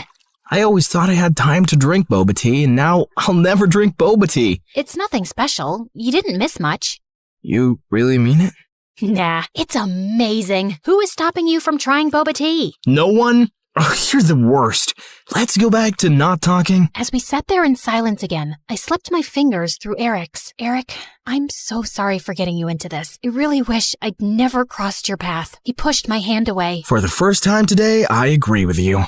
I always thought I had time to drink boba tea, and now I'll never drink boba tea. It's nothing special. You didn't miss much. You really mean it? Nah, it's amazing. Who is stopping you from trying boba tea? No one? Oh, you're the worst. Let's go back to not talking. As we sat there in silence again, I slipped my fingers through Eric's. Eric, I'm so sorry for getting you into this. I really wish I'd never crossed your path. He pushed my hand away. For the first time today, I agree with you.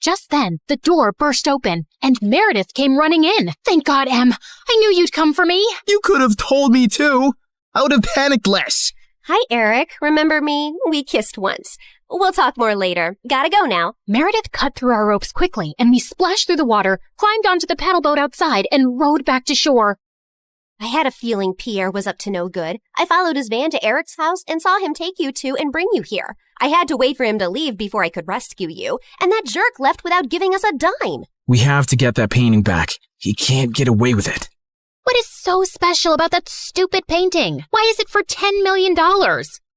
Just then, the door burst open, and Meredith came running in. Thank God, Em. I knew you'd come for me. You could have told me too. I would have panicked less. Hi, Eric. Remember me? We kissed once. We'll talk more later. Gotta go now. Meredith cut through our ropes quickly, and we splashed through the water, climbed onto the paddle boat outside, and rowed back to shore. I had a feeling Pierre was up to no good. I followed his van to Eric's house and saw him take you two and bring you here. I had to wait for him to leave before I could rescue you, and that jerk left without giving us a dime. We have to get that painting back. He can't get away with it. What is so special about that stupid painting? Why is it for $10 million?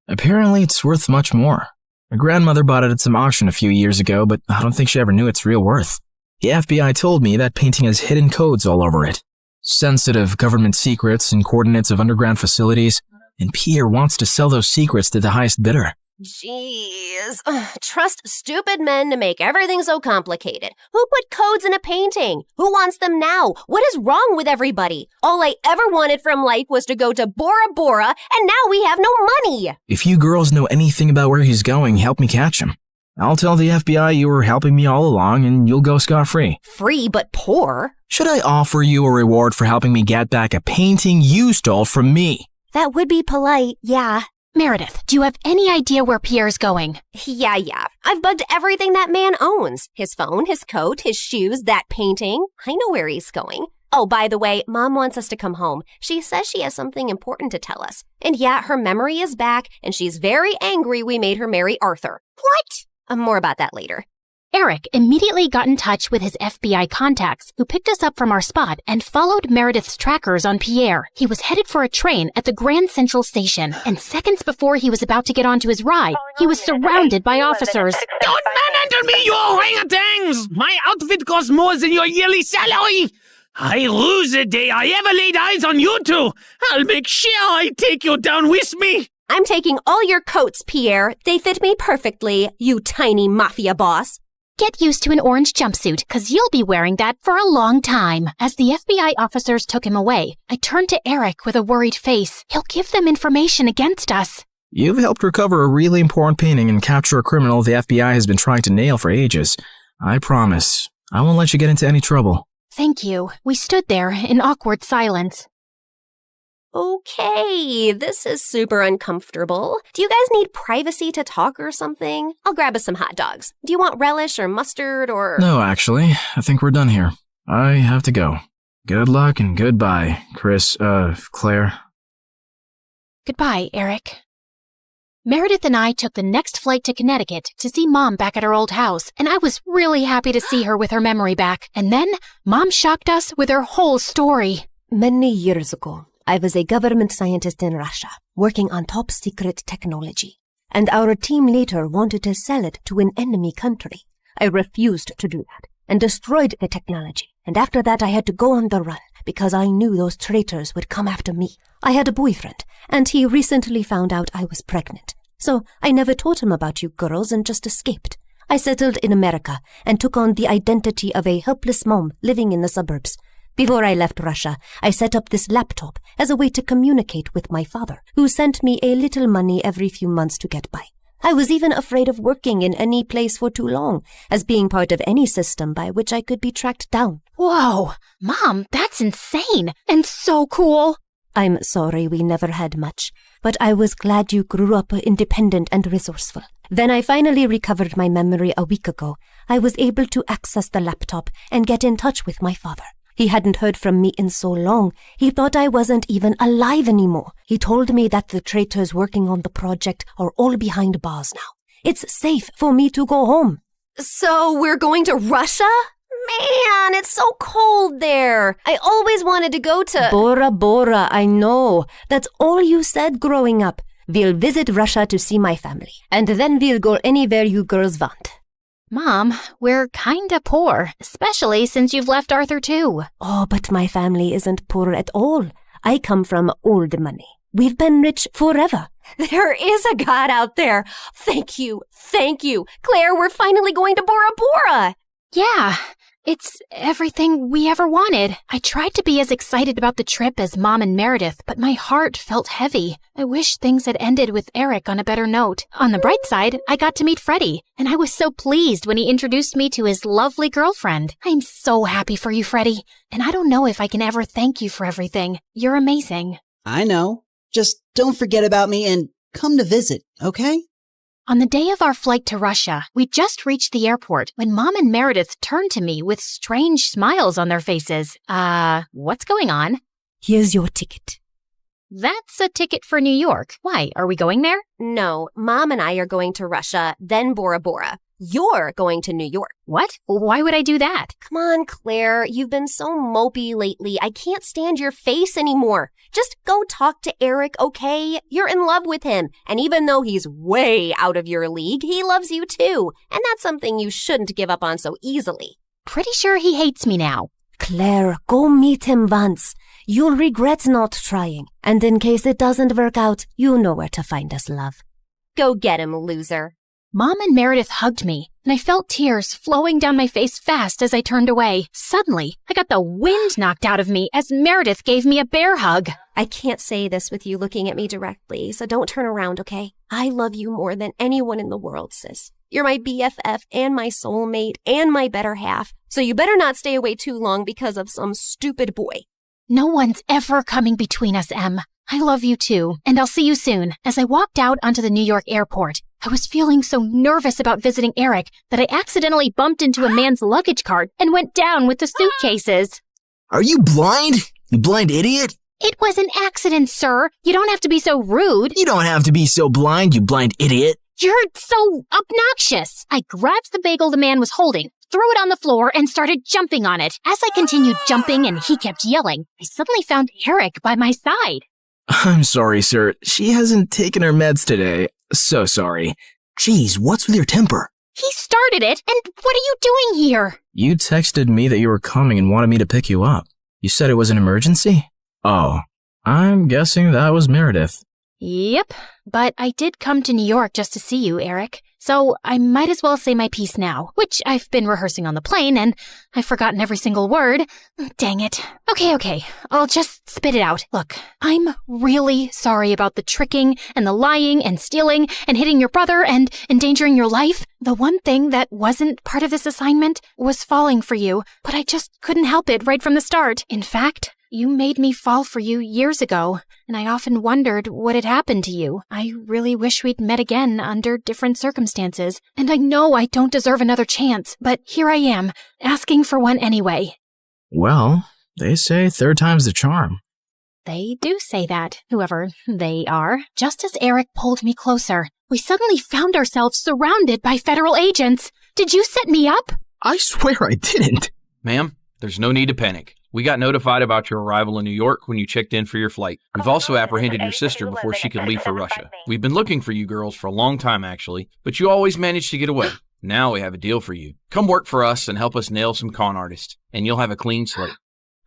Apparently, it's worth much more. My grandmother bought it at some auction a few years ago, but I don't think she ever knew its real worth. The FBI told me that painting has hidden codes all over it. Sensitive government secrets and coordinates of underground facilities, and Pierre wants to sell those secrets to the highest bidder. Jeez. Trust stupid men to make everything so complicated. Who put codes in a painting? Who wants them now? What is wrong with everybody? All I ever wanted from life was to go to Bora Bora, and now we have no money. If you girls know anything about where he's going, help me catch him. I'll tell the FBI you were helping me all along, and you'll go scot-free. Free but poor? Should I offer you a reward for helping me get back a painting you stole from me? That would be polite, yeah. Meredith, do you have any idea where Pierre's going? Yeah. I've bugged everything that man owns. His phone, his coat, his shoes, that painting. I know where he's going. Oh, by the way, Mom wants us to come home. She says she has something important to tell us. And yeah, her memory is back, and she's very angry we made her marry Arthur. What? More about that later. Eric immediately got in touch with his FBI contacts, who picked us up from our spot and followed Meredith's trackers on Pierre. He was headed for a train at the Grand Central Station, and seconds before he was about to get onto his ride, he was surrounded by officers. Don't manhandle me, you orangutans! My outfit costs more than your yearly salary! I lose the day I ever laid eyes on you two! I'll make sure I take you down with me! I'm taking all your coats, Pierre. They fit me perfectly, you tiny mafia boss. Get used to an orange jumpsuit, cause you'll be wearing that for a long time. As the FBI officers took him away, I turned to Eric with a worried face. He'll give them information against us. You've helped recover a really important painting and capture a criminal the FBI has been trying to nail for ages. I promise, I won't let you get into any trouble. Thank you. We stood there in awkward silence. Okay, this is super uncomfortable. Do you guys need privacy to talk or something? I'll grab us some hot dogs. Do you want relish or mustard or... No, actually, I think we're done here. I have to go. Good luck and goodbye, Claire. Goodbye, Eric. Meredith and I took the next flight to Connecticut to see Mom back at her old house, and I was really happy to see her with her memory back. And then, Mom shocked us with her whole story. Many years ago, I was a government scientist in Russia, working on top secret technology, and our team later wanted to sell it to an enemy country. I refused to do that, and destroyed the technology, and after that I had to go on the run, because I knew those traitors would come after me. I had a boyfriend, and he recently found out I was pregnant. So I never told him about you girls and just escaped. I settled in America and took on the identity of a helpless mom living in the suburbs. Before I left Russia, I set up this laptop as a way to communicate with my father, who sent me a little money every few months to get by. I was even afraid of working in any place for too long, as being part of any system by which I could be tracked down. Whoa, Mom, that's insane and so cool. I'm sorry we never had much, but I was glad you grew up independent and resourceful. When I finally recovered my memory a week ago, I was able to access the laptop and get in touch with my father. He hadn't heard from me in so long, he thought I wasn't even alive anymore. He told me that the traitors working on the project are all behind bars now. It's safe for me to go home. So we're going to Russia? Man, it's so cold there. I always wanted to go to... Bora Bora, I know. That's all you said growing up. We'll visit Russia to see my family, and then we'll go anywhere you girls want. Mom, we're kinda poor, especially since you've left Arthur too. Oh, but my family isn't poor at all. I come from old money. We've been rich forever. There is a God out there. Thank you. Claire, we're finally going to Bora Bora. Yeah, it's everything we ever wanted. I tried to be as excited about the trip as Mom and Meredith, but my heart felt heavy. I wish things had ended with Eric on a better note. On the bright side, I got to meet Freddie, and I was so pleased when he introduced me to his lovely girlfriend. I'm so happy for you, Freddie, and I don't know if I can ever thank you for everything. You're amazing. I know. Just don't forget about me and come to visit, okay? On the day of our flight to Russia, we just reached the airport when Mom and Meredith turned to me with strange smiles on their faces. What's going on? Here's your ticket. That's a ticket for New York. Why, are we going there? No, Mom and I are going to Russia, then Bora Bora. You're going to New York. What? Why would I do that? Come on, Claire. You've been so mopey lately. I can't stand your face anymore. Just go talk to Eric, okay? You're in love with him. And even though he's way out of your league, he loves you too. And that's something you shouldn't give up on so easily. Pretty sure he hates me now. Claire, go meet him once. You'll regret not trying. And in case it doesn't work out, you know where to find us, love. Go get him, loser. Mom and Meredith hugged me, and I felt tears flowing down my face fast as I turned away. Suddenly, I got the wind knocked out of me as Meredith gave me a bear hug. I can't say this with you looking at me directly, so don't turn around, okay? I love you more than anyone in the world, sis. You're my BFF and my soulmate and my better half, so you better not stay away too long because of some stupid boy. No one's ever coming between us, Em. I love you too, and I'll see you soon. As I walked out onto the New York airport, I was feeling so nervous about visiting Eric that I accidentally bumped into a man's luggage cart and went down with the suitcases. Are you blind? You blind idiot? It was an accident, sir. You don't have to be so rude. You don't have to be so blind, you blind idiot. You're so obnoxious. I grabbed the bagel the man was holding, threw it on the floor, and started jumping on it. As I continued jumping and he kept yelling, I suddenly found Eric by my side. I'm sorry, sir. She hasn't taken her meds today. So sorry. Jeez, what's with your temper? He started it, and what are you doing here? You texted me that you were coming and wanted me to pick you up. You said it was an emergency? Oh, I'm guessing that was Meredith. Yep, but I did come to New York just to see you, Eric. So I might as well say my piece now, which I've been rehearsing on the plane, and I've forgotten every single word. Dang it. Okay, I'll just spit it out. Look, I'm really sorry about the tricking and the lying and stealing and hitting your brother and endangering your life. The one thing that wasn't part of this assignment was falling for you, but I just couldn't help it right from the start. In fact, you made me fall for you years ago, and I often wondered what had happened to you. I really wish we'd met again under different circumstances, and I know I don't deserve another chance, but here I am, asking for one anyway. Well, they say third time's the charm. They do say that, whoever they are. Just as Eric pulled me closer, we suddenly found ourselves surrounded by federal agents. Did you set me up? I swear I didn't. Ma'am, there's no need to panic. We got notified about your arrival in New York when you checked in for your flight. We've also apprehended your sister before she could leave for Russia. We've been looking for you girls for a long time, actually, but you always managed to get away. Now we have a deal for you. Come work for us and help us nail some con artists, and you'll have a clean slate.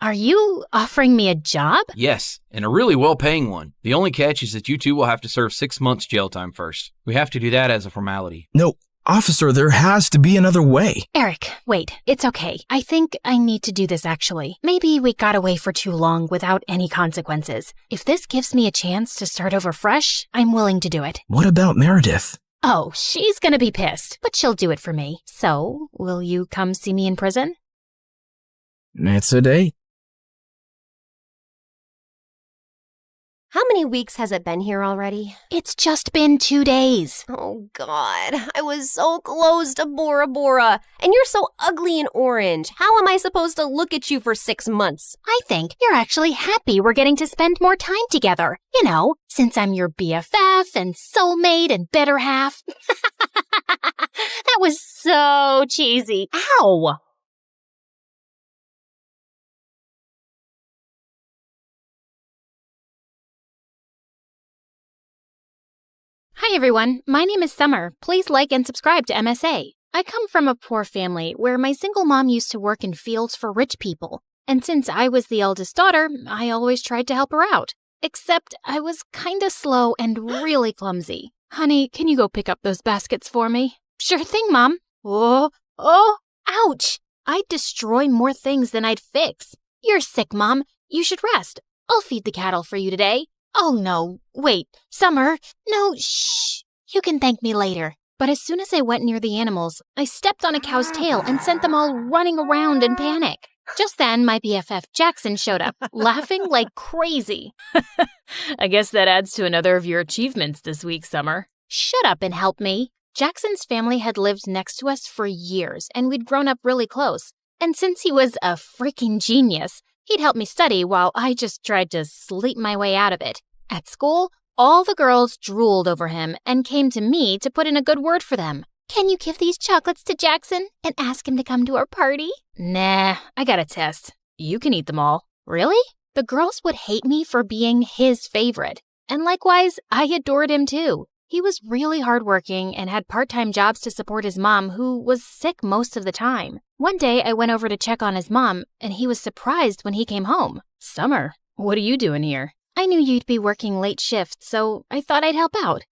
Are you offering me a job? Yes, and a really well-paying one. The only catch is that you two will have to serve 6 months jail time first. We have to do that as a formality. No, officer, there has to be another way. Eric, wait, it's okay. I think I need to do this actually. Maybe we got away for too long without any consequences. If this gives me a chance to start over fresh, I'm willing to do it. What about Meredith? Oh, she's gonna be pissed, but she'll do it for me. So, will you come see me in prison? It's a date. How many weeks has it been here already? It's just been 2 days. Oh, God. I was so close to Bora Bora. And you're so ugly and orange. How am I supposed to look at you for 6 months? I think you're actually happy we're getting to spend more time together. You know, since I'm your BFF and soulmate and better half. That was so cheesy. Ow! Hi everyone, my name is Summer. Please like and subscribe to MSA. I come from a poor family where my single mom used to work in fields for rich people. And since I was the eldest daughter, I always tried to help her out. Except I was kinda slow and really clumsy. Honey, can you go pick up those baskets for me? Sure thing, Mom. Oh, ouch! I'd destroy more things than I'd fix. You're sick, Mom. You should rest. I'll feed the cattle for you today. Oh no, wait, Summer, no, shh, you can thank me later. But as soon as I went near the animals, I stepped on a cow's tail and sent them all running around in panic. Just then, my BFF Jackson showed up, laughing like crazy. I guess that adds to another of your achievements this week, Summer. Shut up and help me. Jackson's family had lived next to us for years, and we'd grown up really close. And since he was a freaking genius, he'd help me study while I just tried to sleep my way out of it. At school, all the girls drooled over him and came to me to put in a good word for them. Can you give these chocolates to Jackson and ask him to come to our party? Nah, I got a test. You can eat them all. Really? The girls would hate me for being his favorite. And likewise, I adored him too. He was really hardworking and had part-time jobs to support his mom, who was sick most of the time. One day, I went over to check on his mom, and he was surprised when he came home. Summer, what are you doing here? I knew you'd be working late shifts, so I thought I'd help out.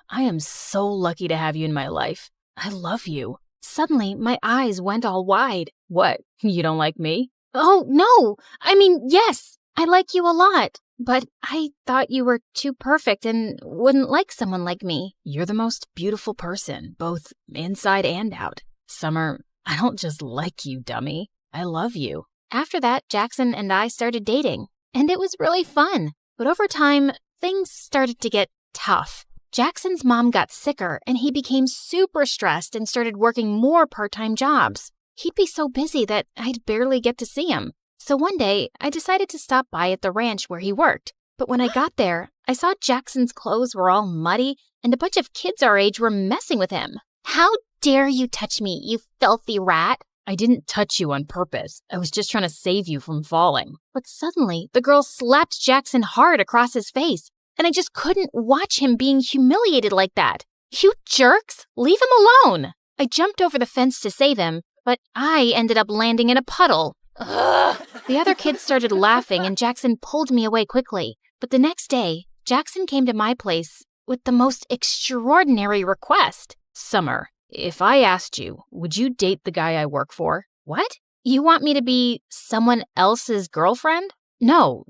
I am so lucky to have you in my life. I love you. Suddenly, my eyes went all wide. What, you don't like me? Oh, no! I mean, yes, I like you a lot. But I thought you were too perfect and wouldn't like someone like me. You're the most beautiful person, both inside and out. Summer, I don't just like you, dummy. I love you. After that, Jackson and I started dating, and it was really fun. But over time, things started to get tough. Jackson's mom got sicker, and he became super stressed and started working more part-time jobs. He'd be so busy that I'd barely get to see him. So one day, I decided to stop by at the ranch where he worked. But when I got there, I saw Jackson's clothes were all muddy, and a bunch of kids our age were messing with him. How dare you touch me, you filthy rat? I didn't touch you on purpose. I was just trying to save you from falling. But suddenly, the girl slapped Jackson hard across his face, and I just couldn't watch him being humiliated like that. You jerks! Leave him alone! I jumped over the fence to save him, but I ended up landing in a puddle. Ugh. The other kids started laughing, and Jackson pulled me away quickly. But the next day, Jackson came to my place with the most extraordinary request. Summer, if I asked you, would you date the guy I work for? What? You want me to be someone else's girlfriend? No,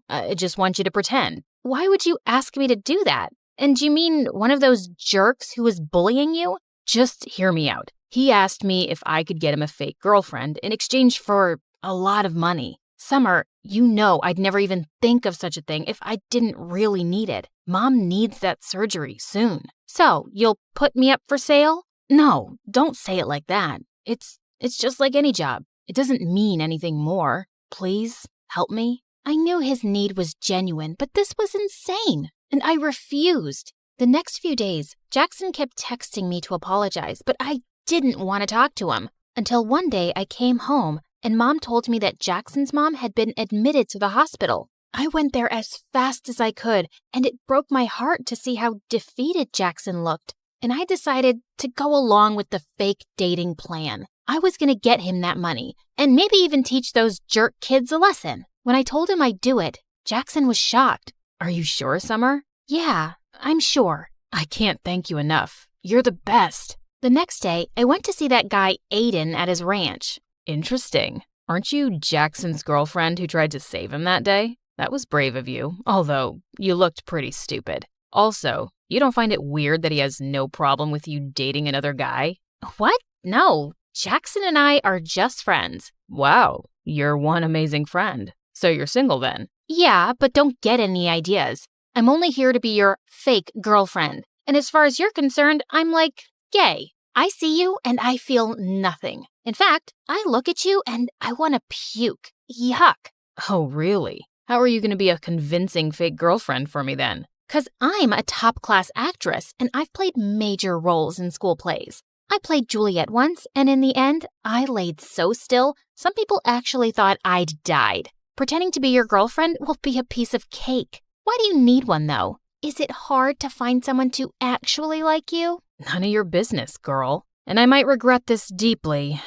I just want you to pretend. Why would you ask me to do that? And do you mean one of those jerks who was bullying you? Just hear me out. He asked me if I could get him a fake girlfriend in exchange for a lot of money. Summer, you know I'd never even think of such a thing if I didn't really need it. Mom needs that surgery soon. So, you'll put me up for sale? No, don't say it like that. It's just like any job. It doesn't mean anything more. Please, help me. I knew his need was genuine, but this was insane, and I refused. The next few days, Jackson kept texting me to apologize, but I didn't want to talk to him. Until one day I came home, and Mom told me that Jackson's mom had been admitted to the hospital. I went there as fast as I could, and it broke my heart to see how defeated Jackson looked. And I decided to go along with the fake dating plan. I was going to get him that money and maybe even teach those jerk kids a lesson. When I told him I'd do it, Jackson was shocked. Are you sure, Summer? Yeah, I'm sure. I can't thank you enough. You're the best. The next day, I went to see that guy Aiden at his ranch. Interesting. Aren't you Jackson's girlfriend who tried to save him that day? That was brave of you, although you looked pretty stupid. Also, you don't find it weird that he has no problem with you dating another guy? What? No, Jackson and I are just friends. Wow, you're one amazing friend. So you're single then? Yeah, but don't get any ideas. I'm only here to be your fake girlfriend. And as far as you're concerned, I'm like gay. I see you and I feel nothing. In fact, I look at you and I want to puke. Yuck. Oh, really? How are you going to be a convincing fake girlfriend for me then? 'Cause I'm a top-class actress and I've played major roles in school plays. I played Juliet once, and in the end, I laid so still, some people actually thought I'd died. Pretending to be your girlfriend will be a piece of cake. Why do you need one, though? Is it hard to find someone to actually like you? None of your business, girl. And I might regret this deeply,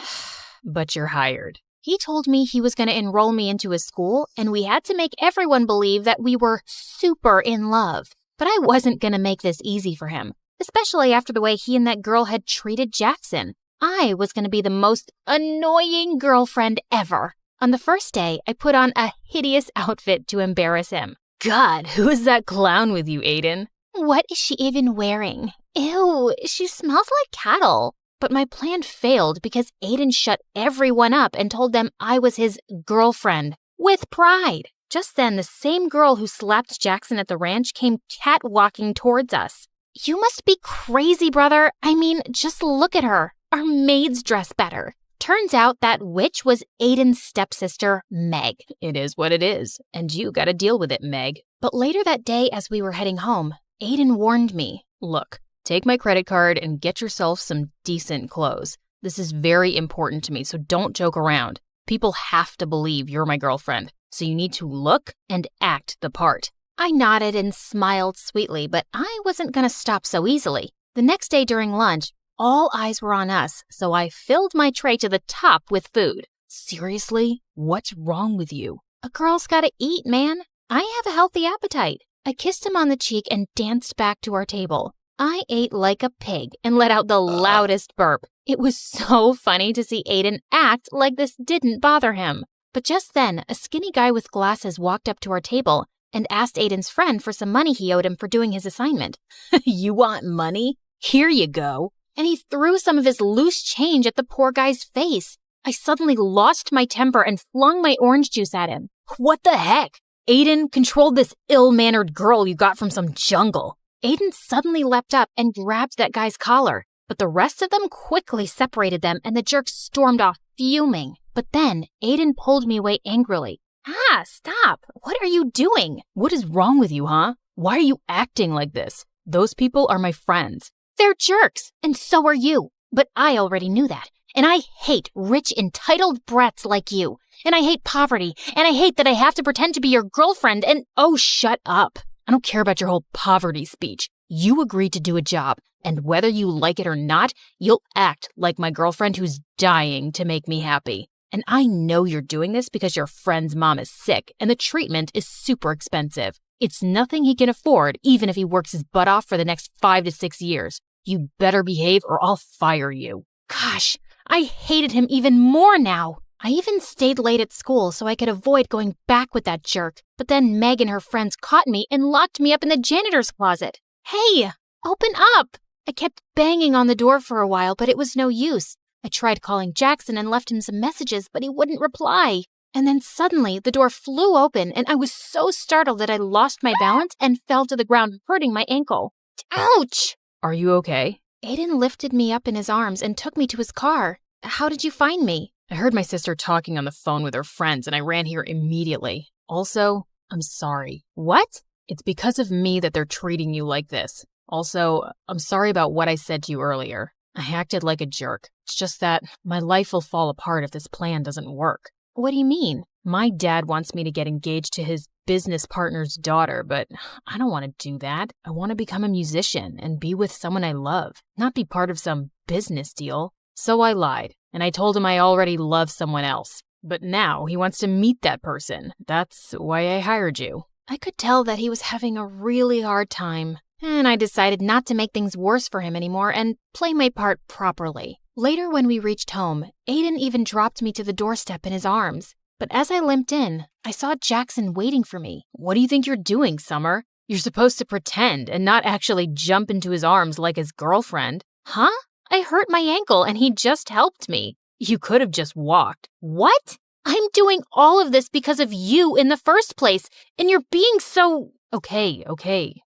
but you're hired. He told me he was going to enroll me into his school, and we had to make everyone believe that we were super in love. But I wasn't going to make this easy for him, especially after the way he and that girl had treated Jackson. I was going to be the most annoying girlfriend ever. On the first day, I put on a hideous outfit to embarrass him. God, who is that clown with you, Aiden? What is she even wearing? Ew, she smells like cattle. But my plan failed because Aiden shut everyone up and told them I was his girlfriend, with pride. Just then, the same girl who slapped Jackson at the ranch came catwalking towards us. You must be crazy, brother. I mean, just look at her. Our maids dress better. Turns out that witch was Aiden's stepsister, Meg. It is what it is, and you gotta deal with it, Meg. But later that day, as we were heading home, Aiden warned me. Look, take my credit card and get yourself some decent clothes. This is very important to me, so don't joke around. People have to believe you're my girlfriend, so you need to look and act the part. I nodded and smiled sweetly, but I wasn't going to stop so easily. The next day during lunch, all eyes were on us, so I filled my tray to the top with food. Seriously? What's wrong with you? A girl's gotta eat, man. I have a healthy appetite. I kissed him on the cheek and danced back to our table. I ate like a pig and let out the loudest burp. It was so funny to see Aiden act like this didn't bother him. But just then, a skinny guy with glasses walked up to our table and asked Aiden's friend for some money he owed him for doing his assignment. You want money? Here you go. And he threw some of his loose change at the poor guy's face. I suddenly lost my temper and flung my orange juice at him. What the heck? Aiden, control this ill-mannered girl you got from some jungle. Aiden suddenly leapt up and grabbed that guy's collar, but the rest of them quickly separated them and the jerk stormed off, fuming. But then Aiden pulled me away angrily. Ah, stop! What are you doing? What is wrong with you, huh? Why are you acting like this? Those people are my friends. They're jerks, and so are you. But I already knew that. And I hate rich, entitled brats like you. And I hate poverty. And I hate that I have to pretend to be your girlfriend and— Oh, shut up. I don't care about your whole poverty speech. You agreed to do a job, and whether you like it or not, you'll act like my girlfriend who's dying to make me happy. And I know you're doing this because your friend's mom is sick, and the treatment is super expensive. It's nothing he can afford, even if he works his butt off for the next 5 to 6 years. You better behave or I'll fire you. Gosh, I hated him even more now. I even stayed late at school so I could avoid going back with that jerk. But then Meg and her friends caught me and locked me up in the janitor's closet. Hey, open up! I kept banging on the door for a while, but it was no use. I tried calling Jackson and left him some messages, but he wouldn't reply. And then suddenly, the door flew open, and I was so startled that I lost my balance and fell to the ground, hurting my ankle. Ouch! Are you okay? Aiden lifted me up in his arms and took me to his car. How did you find me? I heard my sister talking on the phone with her friends, and I ran here immediately. Also, I'm sorry. What? It's because of me that they're treating you like this. Also, I'm sorry about what I said to you earlier. I acted like a jerk. It's just that my life will fall apart if this plan doesn't work. What do you mean? My dad wants me to get engaged to his business partner's daughter, but I don't want to do that. I want to become a musician and be with someone I love, not be part of some business deal. So I lied. and I told him I already love someone else. But now he wants to meet that person. That's why I hired you. I could tell that he was having a really hard time, and I decided not to make things worse for him anymore and play my part properly. Later, when we reached home, Aiden even dropped me to the doorstep in his arms. But as I limped in, I saw Jackson waiting for me. What do you think you're doing, Summer? You're supposed to pretend and not actually jump into his arms like his girlfriend. Huh? I hurt my ankle and he just helped me. You could have just walked. What? I'm doing all of this because of you in the first place, and you're being so... Okay.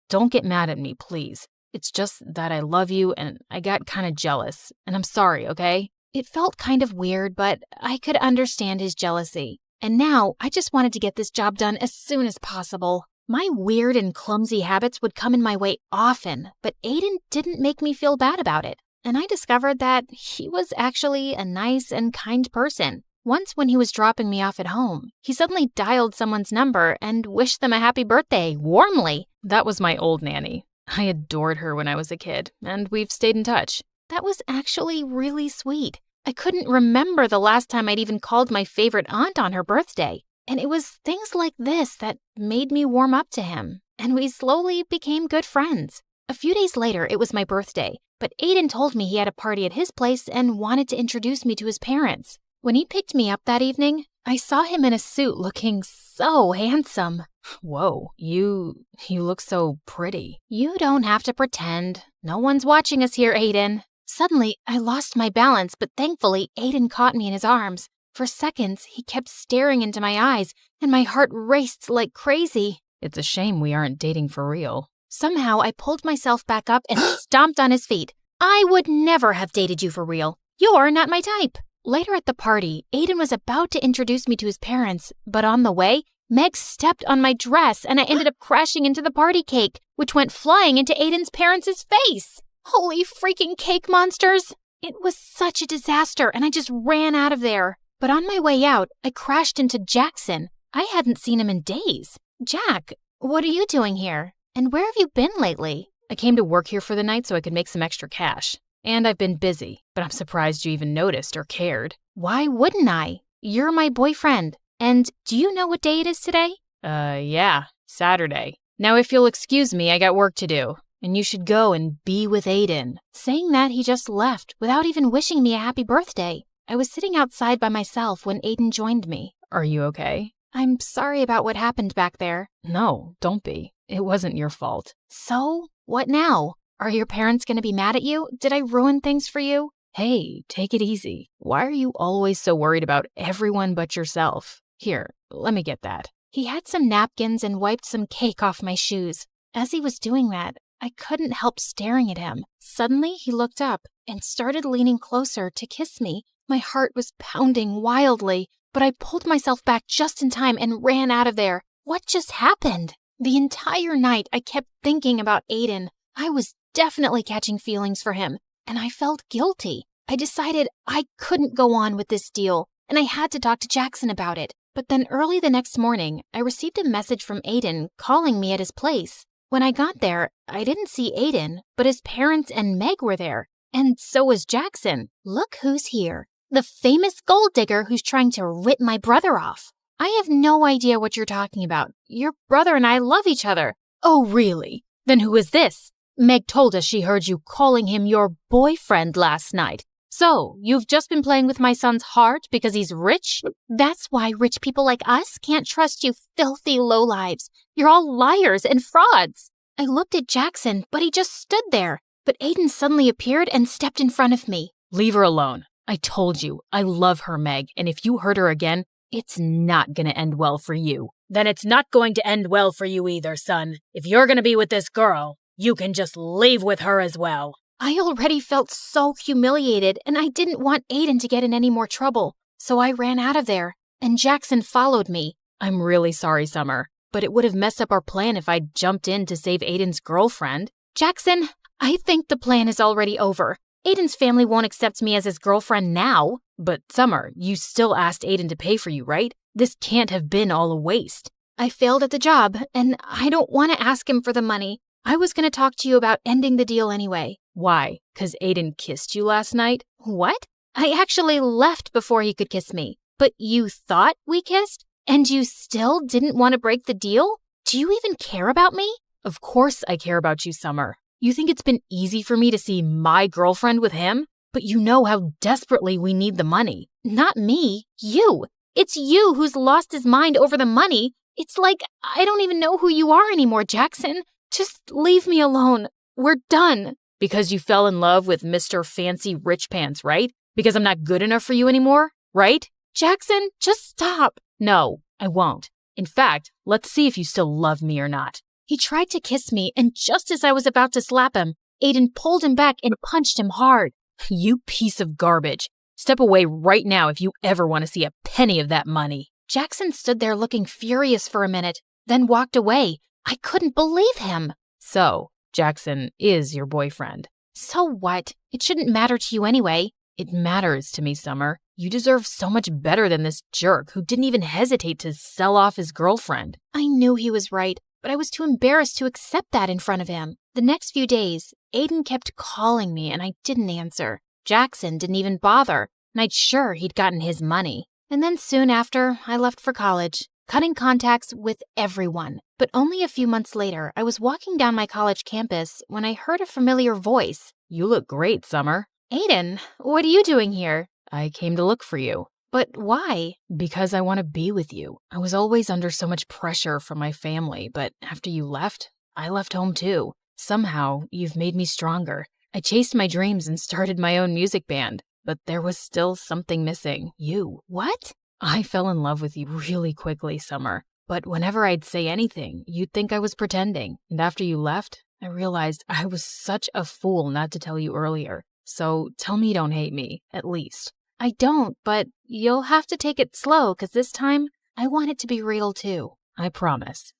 Don't get mad at me, please. It's just that I love you and I got kind of jealous, and I'm sorry, okay? It felt kind of weird, but I could understand his jealousy. And now I just wanted to get this job done as soon as possible. My weird and clumsy habits would come in my way often, but Aiden didn't make me feel bad about it. And I discovered that he was actually a nice and kind person. Once when he was dropping me off at home, he suddenly dialed someone's number and wished them a happy birthday, warmly. That was my old nanny. I adored her when I was a kid, and we've stayed in touch. That was actually really sweet. I couldn't remember the last time I'd even called my favorite aunt on her birthday. And it was things like this that made me warm up to him. And we slowly became good friends. A few days later, it was my birthday, but Aiden told me he had a party at his place and wanted to introduce me to his parents. When he picked me up that evening, I saw him in a suit looking so handsome. Whoa, you look so pretty. You don't have to pretend. No one's watching us here, Aiden. Suddenly, I lost my balance, but thankfully, Aiden caught me in his arms. For seconds, he kept staring into my eyes, and my heart raced like crazy. It's a shame we aren't dating for real. Somehow, I pulled myself back up and stomped on his feet. I would never have dated you for real. You're not my type. Later at the party, Aiden was about to introduce me to his parents, but on the way, Meg stepped on my dress and I ended up crashing into the party cake, which went flying into Aiden's parents' face. Holy freaking cake monsters! It was such a disaster and I just ran out of there. But on my way out, I crashed into Jackson. I hadn't seen him in days. Jack, what are you doing here? And where have you been lately? I came to work here for the night so I could make some extra cash. And I've been busy, but I'm surprised you even noticed or cared. Why wouldn't I? You're my boyfriend. And do you know what day it is today? Yeah, Saturday. Now if you'll excuse me, I got work to do. And you should go and be with Aiden. Saying that, he just left without even wishing me a happy birthday. I was sitting outside by myself when Aiden joined me. Are you okay? I'm sorry about what happened back there. No, don't be. It wasn't your fault. So, what now? Are your parents going to be mad at you? Did I ruin things for you? Hey, take it easy. Why are you always so worried about everyone but yourself? Here, let me get that. He had some napkins and wiped some cake off my shoes. As he was doing that, I couldn't help staring at him. Suddenly, he looked up and started leaning closer to kiss me. My heart was pounding wildly, but I pulled myself back just in time and ran out of there. What just happened? The entire night, I kept thinking about Aiden. I was definitely catching feelings for him, and I felt guilty. I decided I couldn't go on with this deal, and I had to talk to Jackson about it. But then early the next morning, I received a message from Aiden calling me at his place. When I got there, I didn't see Aiden, but his parents and Meg were there, and so was Jackson. Look who's here. The famous gold digger who's trying to rip my brother off. I have no idea what you're talking about. Your brother and I love each other. Oh, really? Then who is this? Meg told us she heard you calling him your boyfriend last night. So, you've just been playing with my son's heart because he's rich? That's why rich people like us can't trust you filthy lowlives. You're all liars and frauds. I looked at Jackson, but he just stood there. But Aiden suddenly appeared and stepped in front of me. Leave her alone. I told you, I love her, Meg, and if you hurt her again, it's not going to end well for you. Then it's not going to end well for you either, son. If you're going to be with this girl, you can just leave with her as well. I already felt so humiliated, and I didn't want Aiden to get in any more trouble, so I ran out of there, and Jackson followed me. I'm really sorry, Summer, but it would have messed up our plan if I'd jumped in to save Aiden's girlfriend. Jackson, I think the plan is already over. Aiden's family won't accept me as his girlfriend now. But Summer, you still asked Aiden to pay for you, right? This can't have been all a waste. I failed at the job, and I don't want to ask him for the money. I was going to talk to you about ending the deal anyway. Why? 'Cause Aiden kissed you last night? What? I actually left before he could kiss me. But you thought we kissed? And you still didn't want to break the deal? Do you even care about me? Of course I care about you, Summer. You think it's been easy for me to see my girlfriend with him? But you know how desperately we need the money. Not me, you. It's you who's lost his mind over the money. It's like I don't even know who you are anymore, Jackson. Just leave me alone. We're done. Because you fell in love with Mr. Fancy Rich Pants, right? Because I'm not good enough for you anymore, right? Jackson, just stop. No, I won't. In fact, let's see if you still love me or not. He tried to kiss me, and just as I was about to slap him, Aiden pulled him back and punched him hard. You piece of garbage. Step away right now if you ever want to see a penny of that money. Jackson stood there looking furious for a minute, then walked away. I couldn't believe him. So, Jackson is your boyfriend. So what? It shouldn't matter to you anyway. It matters to me, Summer. You deserve so much better than this jerk who didn't even hesitate to sell off his girlfriend. I knew he was right, but I was too embarrassed to accept that in front of him. The next few days, Aiden kept calling me and I didn't answer. Jackson didn't even bother, and I'd sure he'd gotten his money. And then soon after, I left for college, cutting contacts with everyone. But only a few months later, I was walking down my college campus when I heard a familiar voice. You look great, Summer. Aiden, what are you doing here? I came to look for you. But why? Because I want to be with you. I was always under so much pressure from my family, but after you left, I left home too. Somehow, you've made me stronger. I chased my dreams and started my own music band, but there was still something missing. You. What? I fell in love with you really quickly, Summer. But whenever I'd say anything, you'd think I was pretending. And after you left, I realized I was such a fool not to tell you earlier. So tell me you don't hate me, at least. I don't, but you'll have to take it slow, 'cause this time, I want it to be real too. I promise.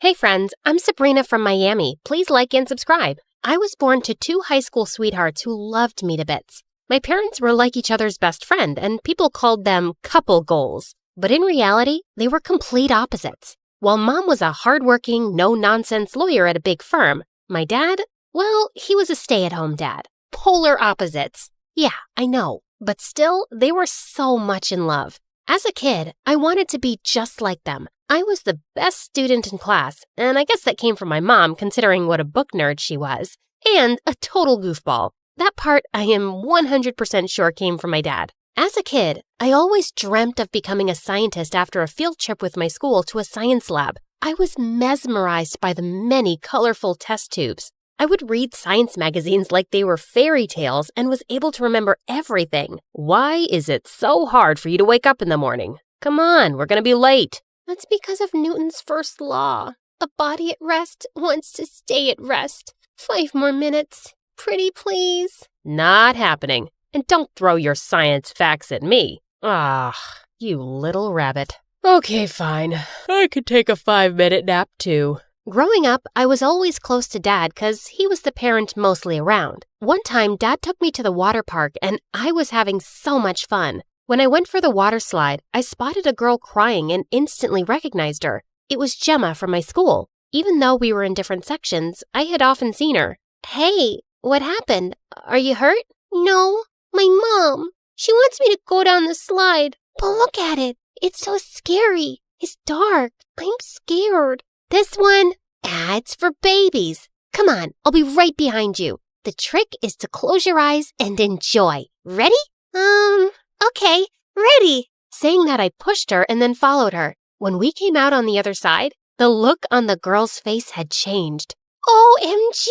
Hey friends, I'm Sabrina from Miami. Please like and subscribe. I was born to two high school sweethearts who loved me to bits. My parents were like each other's best friend, and people called them couple goals. But in reality, they were complete opposites. While Mom was a hardworking, no-nonsense lawyer at a big firm, my dad, well, he was a stay-at-home dad. Polar opposites. Yeah, I know, but still, they were so much in love. As a kid, I wanted to be just like them. I was the best student in class, and I guess that came from my mom, considering what a book nerd she was, and a total goofball. That part, I am 100% sure came from my dad. As a kid, I always dreamt of becoming a scientist after a field trip with my school to a science lab. I was mesmerized by the many colorful test tubes. I would read science magazines like they were fairy tales and was able to remember everything. Why is it so hard for you to wake up in the morning? Come on, we're going to be late. That's because of Newton's first law. A body at rest wants to stay at rest. 5 more minutes. Pretty please. Not happening. And don't throw your science facts at me. Ah, you little rabbit. Okay, fine. I could take a 5-minute nap too. Growing up, I was always close to Dad because he was the parent mostly around. One time, Dad took me to the water park and I was having so much fun. When I went for the water slide, I spotted a girl crying and instantly recognized her. It was Gemma from my school. Even though we were in different sections, I had often seen her. Hey, what happened? Are you hurt? No, my mom. She wants me to go down the slide. But look at it. It's so scary. It's dark. I'm scared. This one? It's for babies. Come on, I'll be right behind you. The trick is to close your eyes and enjoy. Ready? Okay, ready. Saying that, I pushed her and then followed her. When we came out on the other side, the look on the girl's face had changed. OMG!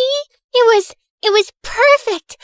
It was perfect!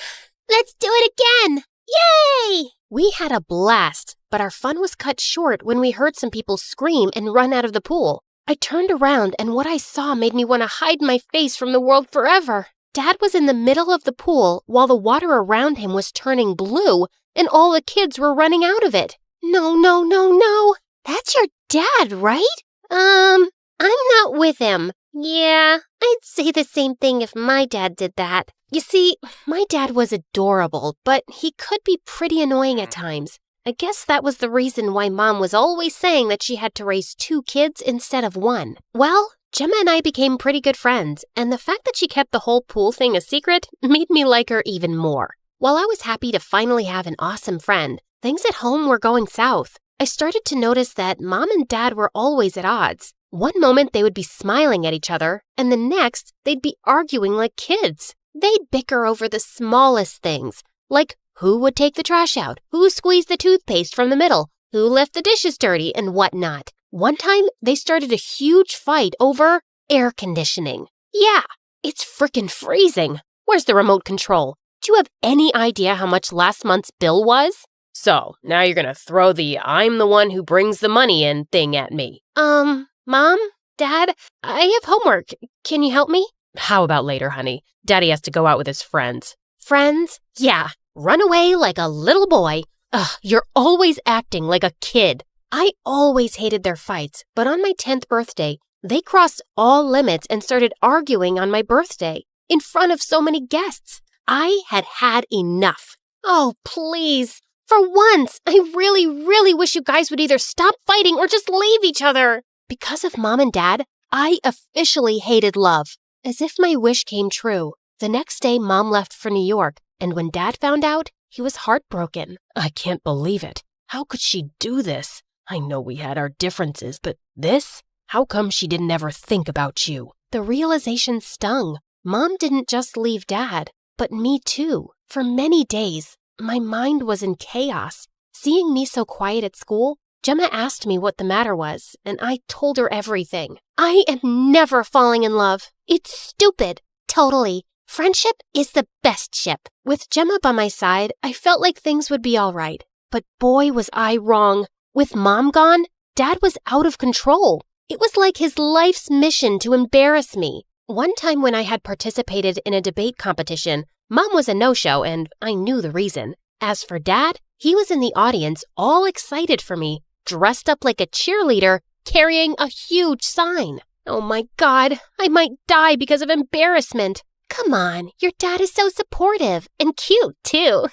Let's do it again! Yay! We had a blast, but our fun was cut short when we heard some people scream and run out of the pool. I turned around and what I saw made me want to hide my face from the world forever. Dad was in the middle of the pool while the water around him was turning blue and all the kids were running out of it. No. That's your dad, right? I'm not with him. Yeah, I'd say the same thing if my dad did that. You see, my dad was adorable, but he could be pretty annoying at times. I guess that was the reason why Mom was always saying that she had to raise 2 kids instead of 1. Well, Gemma and I became pretty good friends, and the fact that she kept the whole pool thing a secret made me like her even more. While I was happy to finally have an awesome friend, things at home were going south. I started to notice that Mom and Dad were always at odds. One moment they would be smiling at each other, and the next they'd be arguing like kids. They'd bicker over the smallest things, like who would take the trash out, who squeezed the toothpaste from the middle, who left the dishes dirty, and whatnot. One time, they started a huge fight over air conditioning. Yeah, it's frickin' freezing. Where's the remote control? Do you have any idea how much last month's bill was? So, now you're gonna throw the I'm the one who brings the money in thing at me. Mom? Dad? I have homework. Can you help me? How about later, honey? Daddy has to go out with his friends. Friends? Yeah. Run away like a little boy. Ugh, you're always acting like a kid. I always hated their fights, but on my 10th birthday, they crossed all limits and started arguing on my birthday in front of so many guests. I had enough. Oh, please. For once, I really wish you guys would either stop fighting or just leave each other. Because of Mom and Dad, I officially hated love. As if my wish came true. The next day, Mom left for New York, and when Dad found out, he was heartbroken. I can't believe it. How could she do this? I know we had our differences, but this? How come she didn't ever think about you? The realization stung. Mom didn't just leave Dad, but me too. For many days, my mind was in chaos. Seeing me so quiet at school, Gemma asked me what the matter was, and I told her everything. I am never falling in love. It's stupid. Totally. Friendship is the best ship. With Gemma by my side, I felt like things would be all right. But boy, was I wrong. With Mom gone, Dad was out of control. It was like his life's mission to embarrass me. One time when I had participated in a debate competition, Mom was a no-show and I knew the reason. As for Dad, he was in the audience all excited for me, dressed up like a cheerleader, carrying a huge sign. Oh my God, I might die because of embarrassment. Come on, your dad is so supportive and cute too.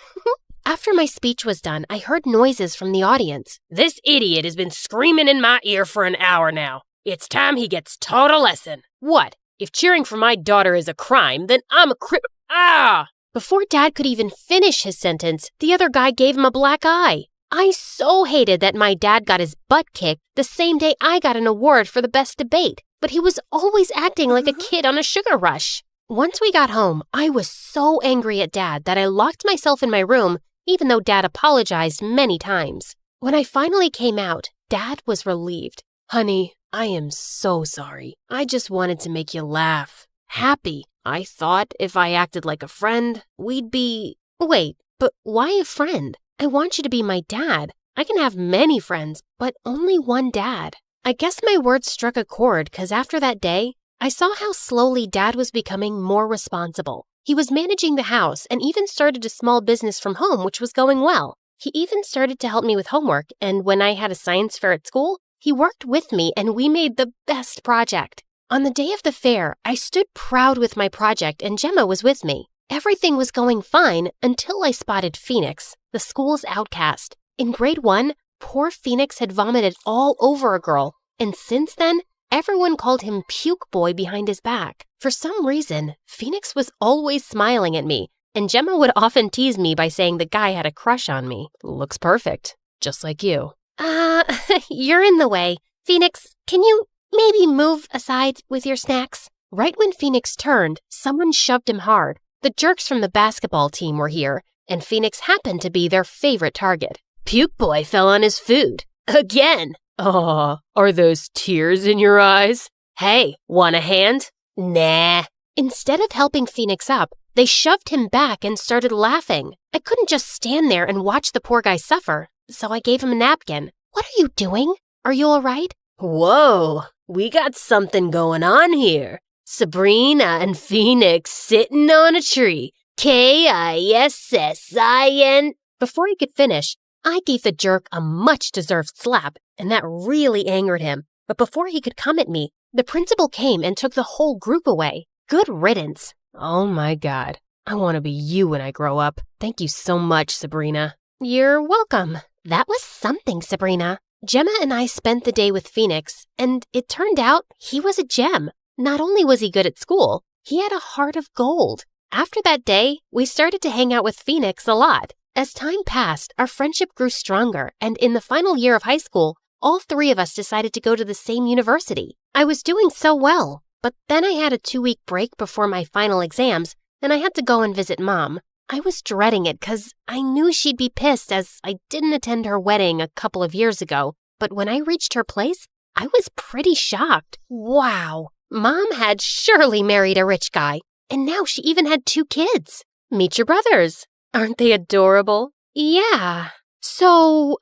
After my speech was done, I heard noises from the audience. This idiot has been screaming in my ear for an hour now. It's time he gets taught a lesson. What? If cheering for my daughter is a crime, then I'm a Ah! Before Dad could even finish his sentence, the other guy gave him a black eye. I so hated that my dad got his butt kicked the same day I got an award for the best debate, but he was always acting like a kid on a sugar rush. Once we got home, I was so angry at Dad that I locked myself in my room, even though Dad apologized many times. When I finally came out, Dad was relieved. Honey, I am so sorry. I just wanted to make you laugh. Happy. I thought if I acted like a friend, we'd be... Wait, but why a friend? I want you to be my dad. I can have many friends, but only one dad. I guess my words struck a chord because after that day, I saw how slowly Dad was becoming more responsible. He was managing the house and even started a small business from home, which was going well. He even started to help me with homework, and when I had a science fair at school, he worked with me and we made the best project. On the day of the fair, I stood proud with my project and Gemma was with me. Everything was going fine until I spotted Phoenix, the school's outcast. In grade 1, poor Phoenix had vomited all over a girl, and since then, everyone called him Puke Boy behind his back. For some reason, Phoenix was always smiling at me, and Gemma would often tease me by saying the guy had a crush on me. Looks perfect, just like you. You're in the way. Phoenix, can you maybe move aside with your snacks? Right when Phoenix turned, someone shoved him hard. The jerks from the basketball team were here, and Phoenix happened to be their favorite target. Puke Boy fell on his food. Again! Aw, are those tears in your eyes? Hey, want a hand? Nah. Instead of helping Phoenix up, they shoved him back and started laughing. I couldn't just stand there and watch the poor guy suffer, so I gave him a napkin. What are you doing? Are you all right? Whoa, we got something going on here. Sabrina and Phoenix sitting on a tree. Kissin. Before he could finish, I gave the jerk a much-deserved slap, and that really angered him. But before he could come at me, the principal came and took the whole group away. Good riddance. Oh my God. I want to be you when I grow up. Thank you so much, Sabrina. You're welcome. That was something, Sabrina. Gemma and I spent the day with Phoenix, and it turned out he was a gem. Not only was he good at school, he had a heart of gold. After that day, we started to hang out with Phoenix a lot. As time passed, our friendship grew stronger, and in the final year of high school, all three of us decided to go to the same university. I was doing so well, but then I had a 2-week break before my final exams, and I had to go and visit Mom. I was dreading it because I knew she'd be pissed as I didn't attend her wedding a couple of years ago, but when I reached her place, I was pretty shocked. Wow, Mom had surely married a rich guy, and now she even had 2 kids. Meet your brothers. Aren't they adorable? Yeah. So,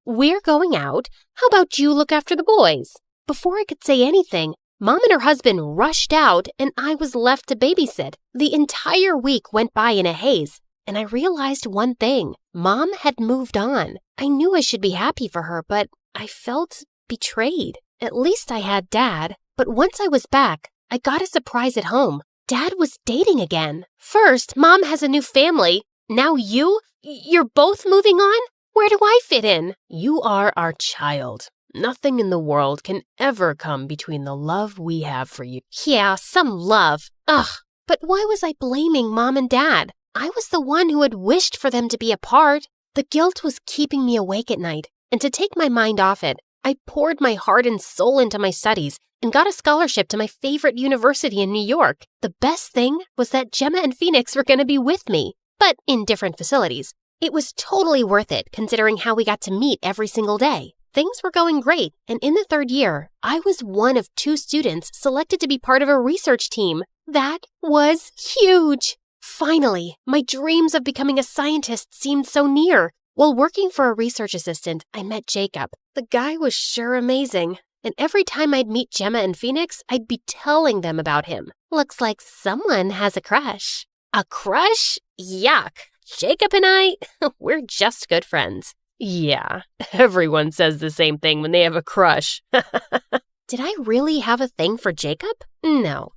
we're going out. How about you look after the boys? Before I could say anything, Mom and her husband rushed out and I was left to babysit. The entire week went by in a haze, and I realized one thing. Mom had moved on. I knew I should be happy for her, but I felt betrayed. At least I had Dad, but once I was back, I got a surprise at home. Dad was dating again. First, Mom has a new family. Now you're both moving on? Where do I fit in? You are our child. Nothing in the world can ever come between the love we have for you. Yeah, some love. Ugh, but why was I blaming Mom and Dad? I was the one who had wished for them to be apart. The guilt was keeping me awake at night, and to take my mind off it, I poured my heart and soul into my studies and got a scholarship to my favorite university in New York. The best thing was that Gemma and Phoenix were going to be with me, but in different facilities. It was totally worth it considering how we got to meet every single day. Things were going great, and in the 3rd year, I was one of 2 students selected to be part of a research team. That was huge! Finally, my dreams of becoming a scientist seemed so near. While working for a research assistant, I met Jacob. The guy was sure amazing, and every time I'd meet Gemma and Phoenix, I'd be telling them about him. Looks like someone has a crush. A crush? Yuck! Jacob and I, we're just good friends. Yeah, everyone says the same thing when they have a crush. Did I really have a thing for Jacob? No.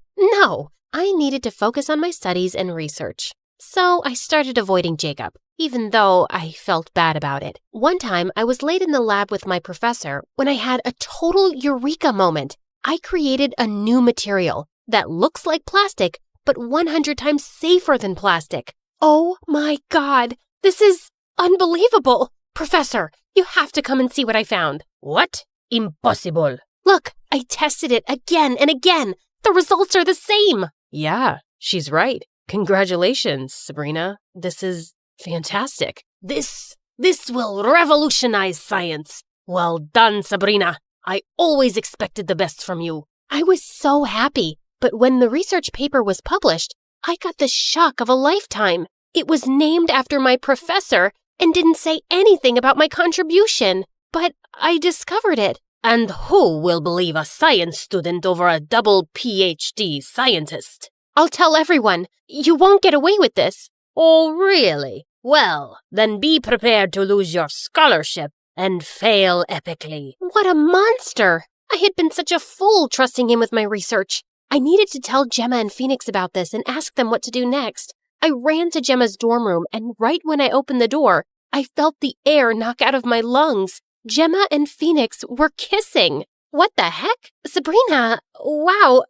I needed to focus on my studies and research. So I started avoiding Jacob, even though I felt bad about it. One time, I was late in the lab with my professor when I had a total eureka moment. I created a new material that looks like plastic, but 100 times safer than plastic. Oh my God, this is unbelievable. Professor, you have to come and see what I found. What? Impossible. Look, I tested it again and again. The results are the same. Yeah, she's right. Congratulations, Sabrina. This is fantastic. This will revolutionize science. Well done, Sabrina. I always expected the best from you. I was so happy, but when the research paper was published, I got the shock of a lifetime. It was named after my professor and didn't say anything about my contribution, but I discovered it. And who will believe a science student over a double PhD scientist? I'll tell everyone. You won't get away with this. Oh, really? Well, then be prepared to lose your scholarship and fail epically. What a monster! I had been such a fool trusting him with my research. I needed to tell Gemma and Phoenix about this and ask them what to do next. I ran to Gemma's dorm room, and right when I opened the door, I felt the air knock out of my lungs. Gemma and Phoenix were kissing. What the heck? Sabrina, wow,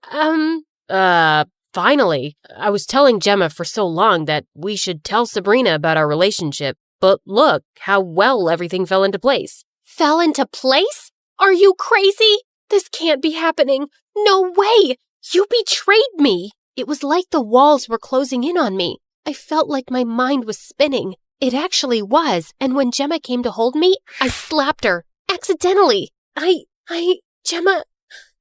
Finally. I was telling Gemma for so long that we should tell Sabrina about our relationship, but look how well everything fell into place. Fell into place? Are you crazy? This can't be happening. No way! You betrayed me! It was like the walls were closing in on me. I felt like my mind was spinning. It actually was, and when Gemma came to hold me, I slapped her. Accidentally. Gemma,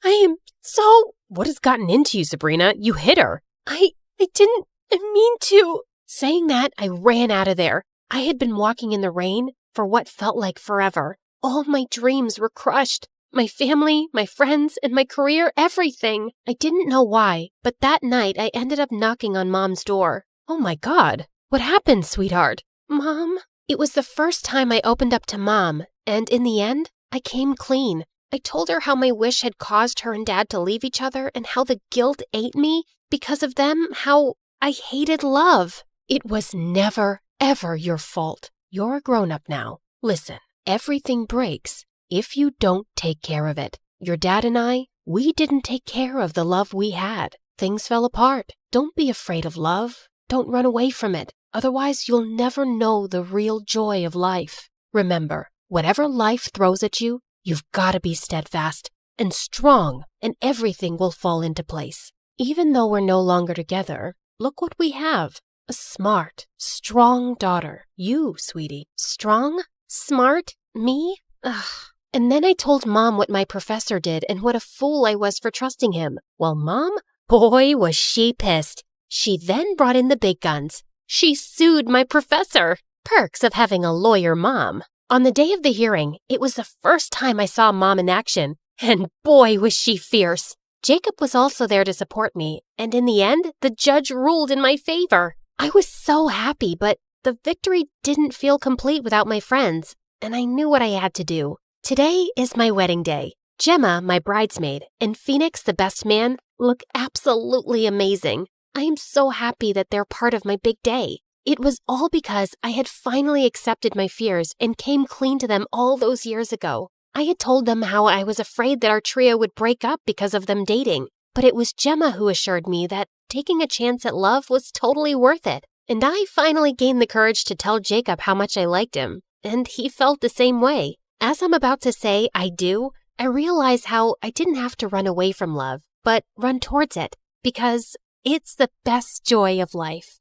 I am so... What has gotten into you, Sabrina? You hit her. I didn't mean to. Saying that, I ran out of there. I had been walking in the rain for what felt like forever. All my dreams were crushed. My family, my friends, and my career, everything. I didn't know why, but that night I ended up knocking on Mom's door. Oh my God. What happened, sweetheart? Mom? It was the first time I opened up to Mom, and in the end, I came clean. I told her how my wish had caused her and Dad to leave each other and how the guilt ate me because of them, how I hated love. It was never, ever your fault. You're a grown-up now. Listen, everything breaks if you don't take care of it. Your dad and I, we didn't take care of the love we had. Things fell apart. Don't be afraid of love. Don't run away from it. Otherwise, you'll never know the real joy of life. Remember, whatever life throws at you, you've got to be steadfast and strong, and everything will fall into place. Even though we're no longer together, look what we have. A smart, strong daughter. You, sweetie. Strong? Smart? Me? Ugh. And then I told Mom what my professor did and what a fool I was for trusting him. Well, Mom, boy, was she pissed. She then brought in the big guns. She sued my professor. Perks of having a lawyer mom. On the day of the hearing, it was the first time I saw Mom in action, and boy, was she fierce. Jacob was also there to support me, and in the end, the judge ruled in my favor. I was so happy, but the victory didn't feel complete without my friends, and I knew what I had to do. Today is my wedding day. Gemma, my bridesmaid, and Phoenix, the best man, look absolutely amazing. I am so happy that they're part of my big day. It was all because I had finally accepted my fears and came clean to them all those years ago. I had told them how I was afraid that our trio would break up because of them dating, but it was Gemma who assured me that taking a chance at love was totally worth it. And I finally gained the courage to tell Jacob how much I liked him, and he felt the same way. As I'm about to say I do, I realize how I didn't have to run away from love, but run towards it, because it's the best joy of life.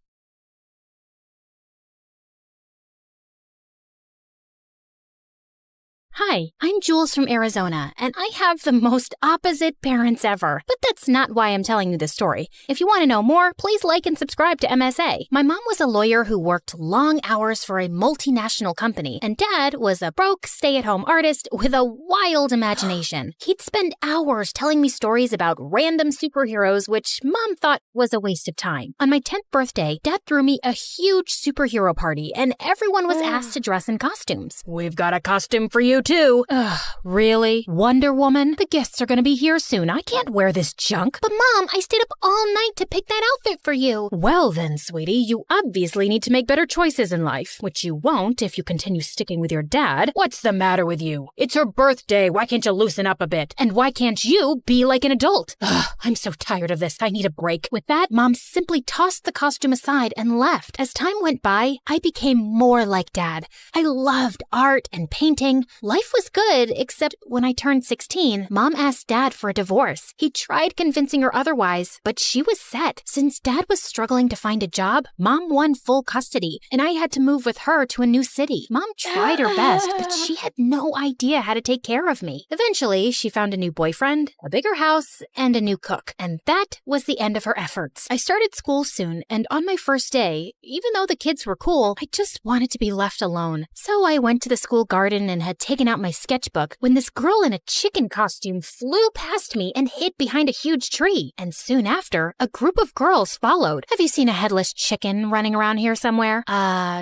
Hi, I'm Jules from Arizona, and I have the most opposite parents ever. But that's not why I'm telling you this story. If you want to know more, please like and subscribe to MSA. My mom was a lawyer who worked long hours for a multinational company, and Dad was a broke, stay-at-home artist with a wild imagination. He'd spend hours telling me stories about random superheroes, which Mom thought was a waste of time. On my 10th birthday, Dad threw me a huge superhero party, and everyone was asked to dress in costumes. We've got a costume for you, too. Ugh, really? Wonder Woman? The guests are gonna be here soon. I can't wear this junk. But Mom, I stayed up all night to pick that outfit for you. Well then, sweetie, you obviously need to make better choices in life, which you won't if you continue sticking with your dad. What's the matter with you? It's her birthday. Why can't you loosen up a bit? And why can't you be like an adult? Ugh, I'm so tired of this. I need a break. With that, Mom simply tossed the costume aside and left. As time went by, I became more like Dad. I loved art and painting. Life was good, except when I turned 16, Mom asked Dad for a divorce. He tried convincing her otherwise, but she was set. Since Dad was struggling to find a job, Mom won full custody, and I had to move with her to a new city. Mom tried her best, but she had no idea how to take care of me. Eventually, she found a new boyfriend, a bigger house, and a new cook, and that was the end of her efforts. I started school soon, and on my first day, even though the kids were cool, I just wanted to be left alone. So I went to the school garden and had taken out my sketchbook when this girl in a chicken costume flew past me and hid behind a huge tree. And soon after, a group of girls followed. Have you seen a headless chicken running around here somewhere?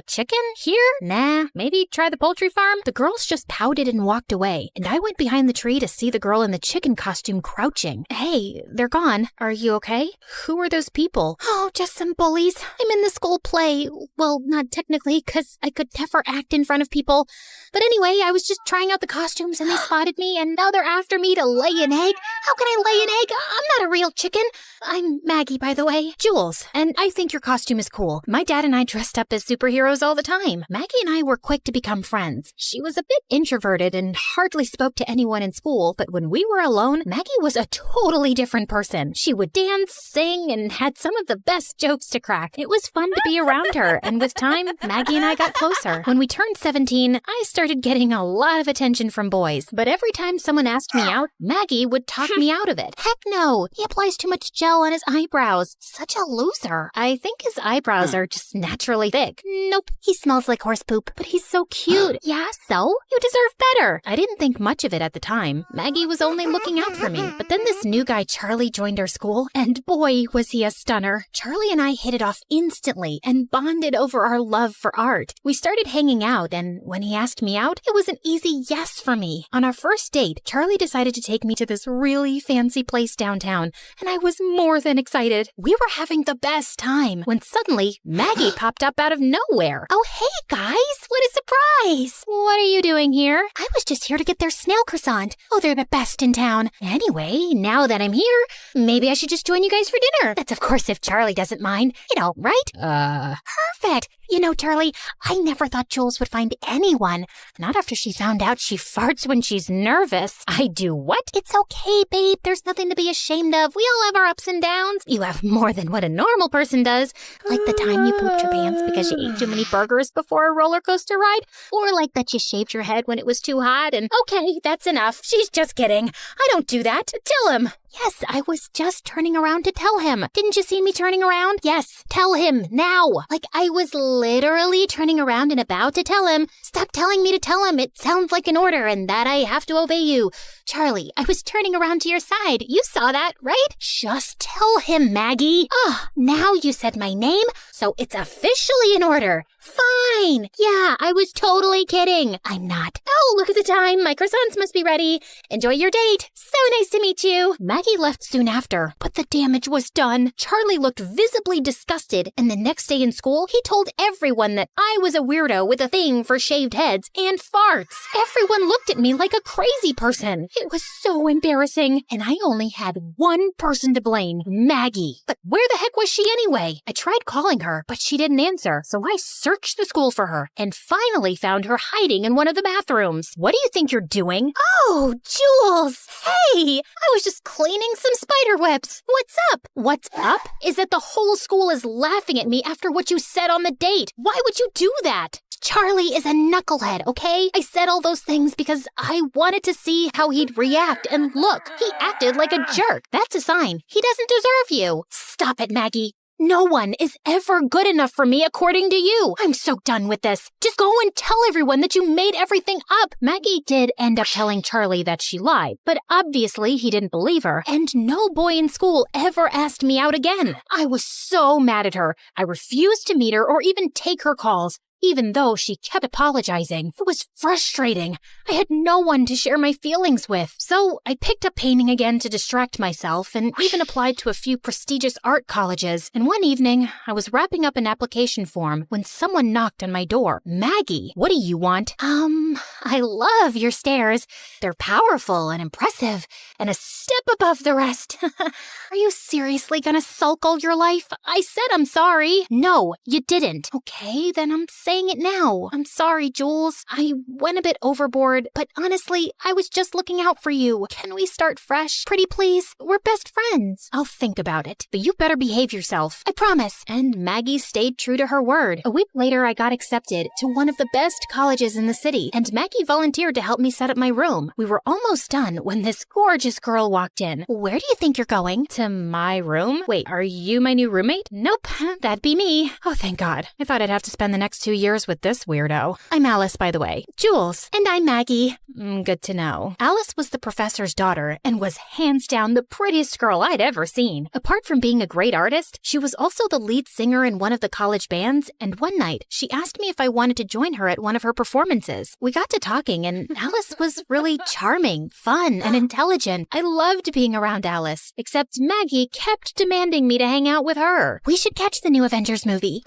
Chicken? Here? Nah, maybe try the poultry farm? The girls just pouted and walked away, and I went behind the tree to see the girl in the chicken costume crouching. Hey, they're gone. Are you okay? Who are those people? Oh, just some bullies. I'm in the school play. Well, not technically, because I could never act in front of people. But anyway, I was just trying out the costumes and they spotted me, and now they're after me to lay an egg. How can I lay an egg? I'm not a real chicken. I'm Maggie, by the way. Jules, and I think your costume is cool. My dad and I dressed up as superheroes all the time. Maggie and I were quick to become friends. She was a bit introverted and hardly spoke to anyone in school, but when we were alone, Maggie was a totally different person. She would dance, sing, and had some of the best jokes to crack. It was fun to be around her, and with time, Maggie and I got closer. When we turned 17, I started getting a lot of attention from boys, but every time someone asked me out, Maggie would talk me out of it. Heck no, he applies too much gel on his eyebrows. Such a loser. I think his eyebrows are just naturally thick. Nope, he smells like horse poop. But he's so cute. Yeah, so? You deserve better. I didn't think much of it at the time. Maggie was only looking out for me. But then this new guy, Charlie, joined our school, and boy, was he a stunner. Charlie and I hit it off instantly and bonded over our love for art. We started hanging out, and when he asked me out, it was an easy yes for me. On our first date, Charlie decided to take me to this really really fancy place downtown, and I was more than excited. We were having the best time when suddenly Maggie popped up out of nowhere. Oh, hey, guys. What a surprise. What are you doing here? I was just here to get their snail croissant. Oh, they're the best in town. Anyway, now that I'm here, maybe I should just join you guys for dinner. That's, of course, if Charlie doesn't mind. Right? Perfect. You know, Charlie, I never thought Jules would find anyone. Not after she found out she farts when she's nervous. I do what? It's okay, babe. There's nothing to be ashamed of. We all have our ups and downs. You have more than what a normal person does. Like the time you pooped your pants because you ate too many burgers before a roller coaster ride. Or like that you shaved your head when it was too hot and... Okay, that's enough. She's just kidding. I don't do that. Tell him. Yes, I was just turning around to tell him. Didn't you see me turning around? Yes, tell him now. Like I was literally turning around and about to tell him. Stop telling me to tell him. It sounds like an order and that I have to obey you. Charlie, I was turning around to your side. You saw that, right? Just tell him, Maggie. Now you said my name, so it's officially an order. Fine. Yeah, I was totally kidding. I'm not. Oh, look at the time. My croissants must be ready. Enjoy your date. So nice to meet you. Maggie left soon after, but the damage was done. Charlie looked visibly disgusted, and the next day in school, he told everyone that I was a weirdo with a thing for shaved heads and farts. Everyone looked at me like a crazy person. It was so embarrassing, and I only had one person to blame, Maggie. But where the heck was she anyway? I tried calling her, but she didn't answer, so I searched the school for her and finally found her hiding in one of the bathrooms. What do you think you're doing? Oh, Jules! Hey! I was just cleaning some spider webs. What's up? What's up is that the whole school is laughing at me after what you said on the date. Why would you do that? Charlie is a knucklehead, okay? I said all those things because I wanted to see how he'd react, and look, he acted like a jerk. That's a sign. He doesn't deserve you. Stop it, Maggie. No one is ever good enough for me according to you. I'm so done with this. Just go and tell everyone that you made everything up. Maggie did end up telling Charlie that she lied, but obviously he didn't believe her, and no boy in school ever asked me out again. I was so mad at her. I refused to meet her or even take her calls, even though she kept apologizing. It was frustrating. I had no one to share my feelings with. So I picked up painting again to distract myself and even applied to a few prestigious art colleges. And one evening, I was wrapping up an application form when someone knocked on my door. Maggie, what do you want? I love your stairs. They're powerful and impressive and a step above the rest. Are you seriously gonna sulk all your life? I said I'm sorry. No, you didn't. Okay, then I'm saying it now. I'm sorry, Jules. I went a bit overboard, but honestly, I was just looking out for you. Can we start fresh? Pretty please? We're best friends. I'll think about it, but you better behave yourself. I promise. And Maggie stayed true to her word. A week later, I got accepted to one of the best colleges in the city, and Maggie volunteered to help me set up my room. We were almost done when this gorgeous girl walked in. Where do you think you're going? To my room? Wait, are you my new roommate? Nope, that'd be me. Oh, thank God. I thought I'd have to spend the next 2 years with this weirdo. I'm Alice, by the way. Jules. And I'm Maggie. Good to know. Alice was the professor's daughter and was hands down the prettiest girl I'd ever seen. Apart from being a great artist, she was also the lead singer in one of the college bands, and one night, she asked me if I wanted to join her at one of her performances. We got to talking, and Alice was really charming, fun, and intelligent. I loved being around Alice, except Maggie kept demanding me to hang out with her. We should catch the new Avengers movie.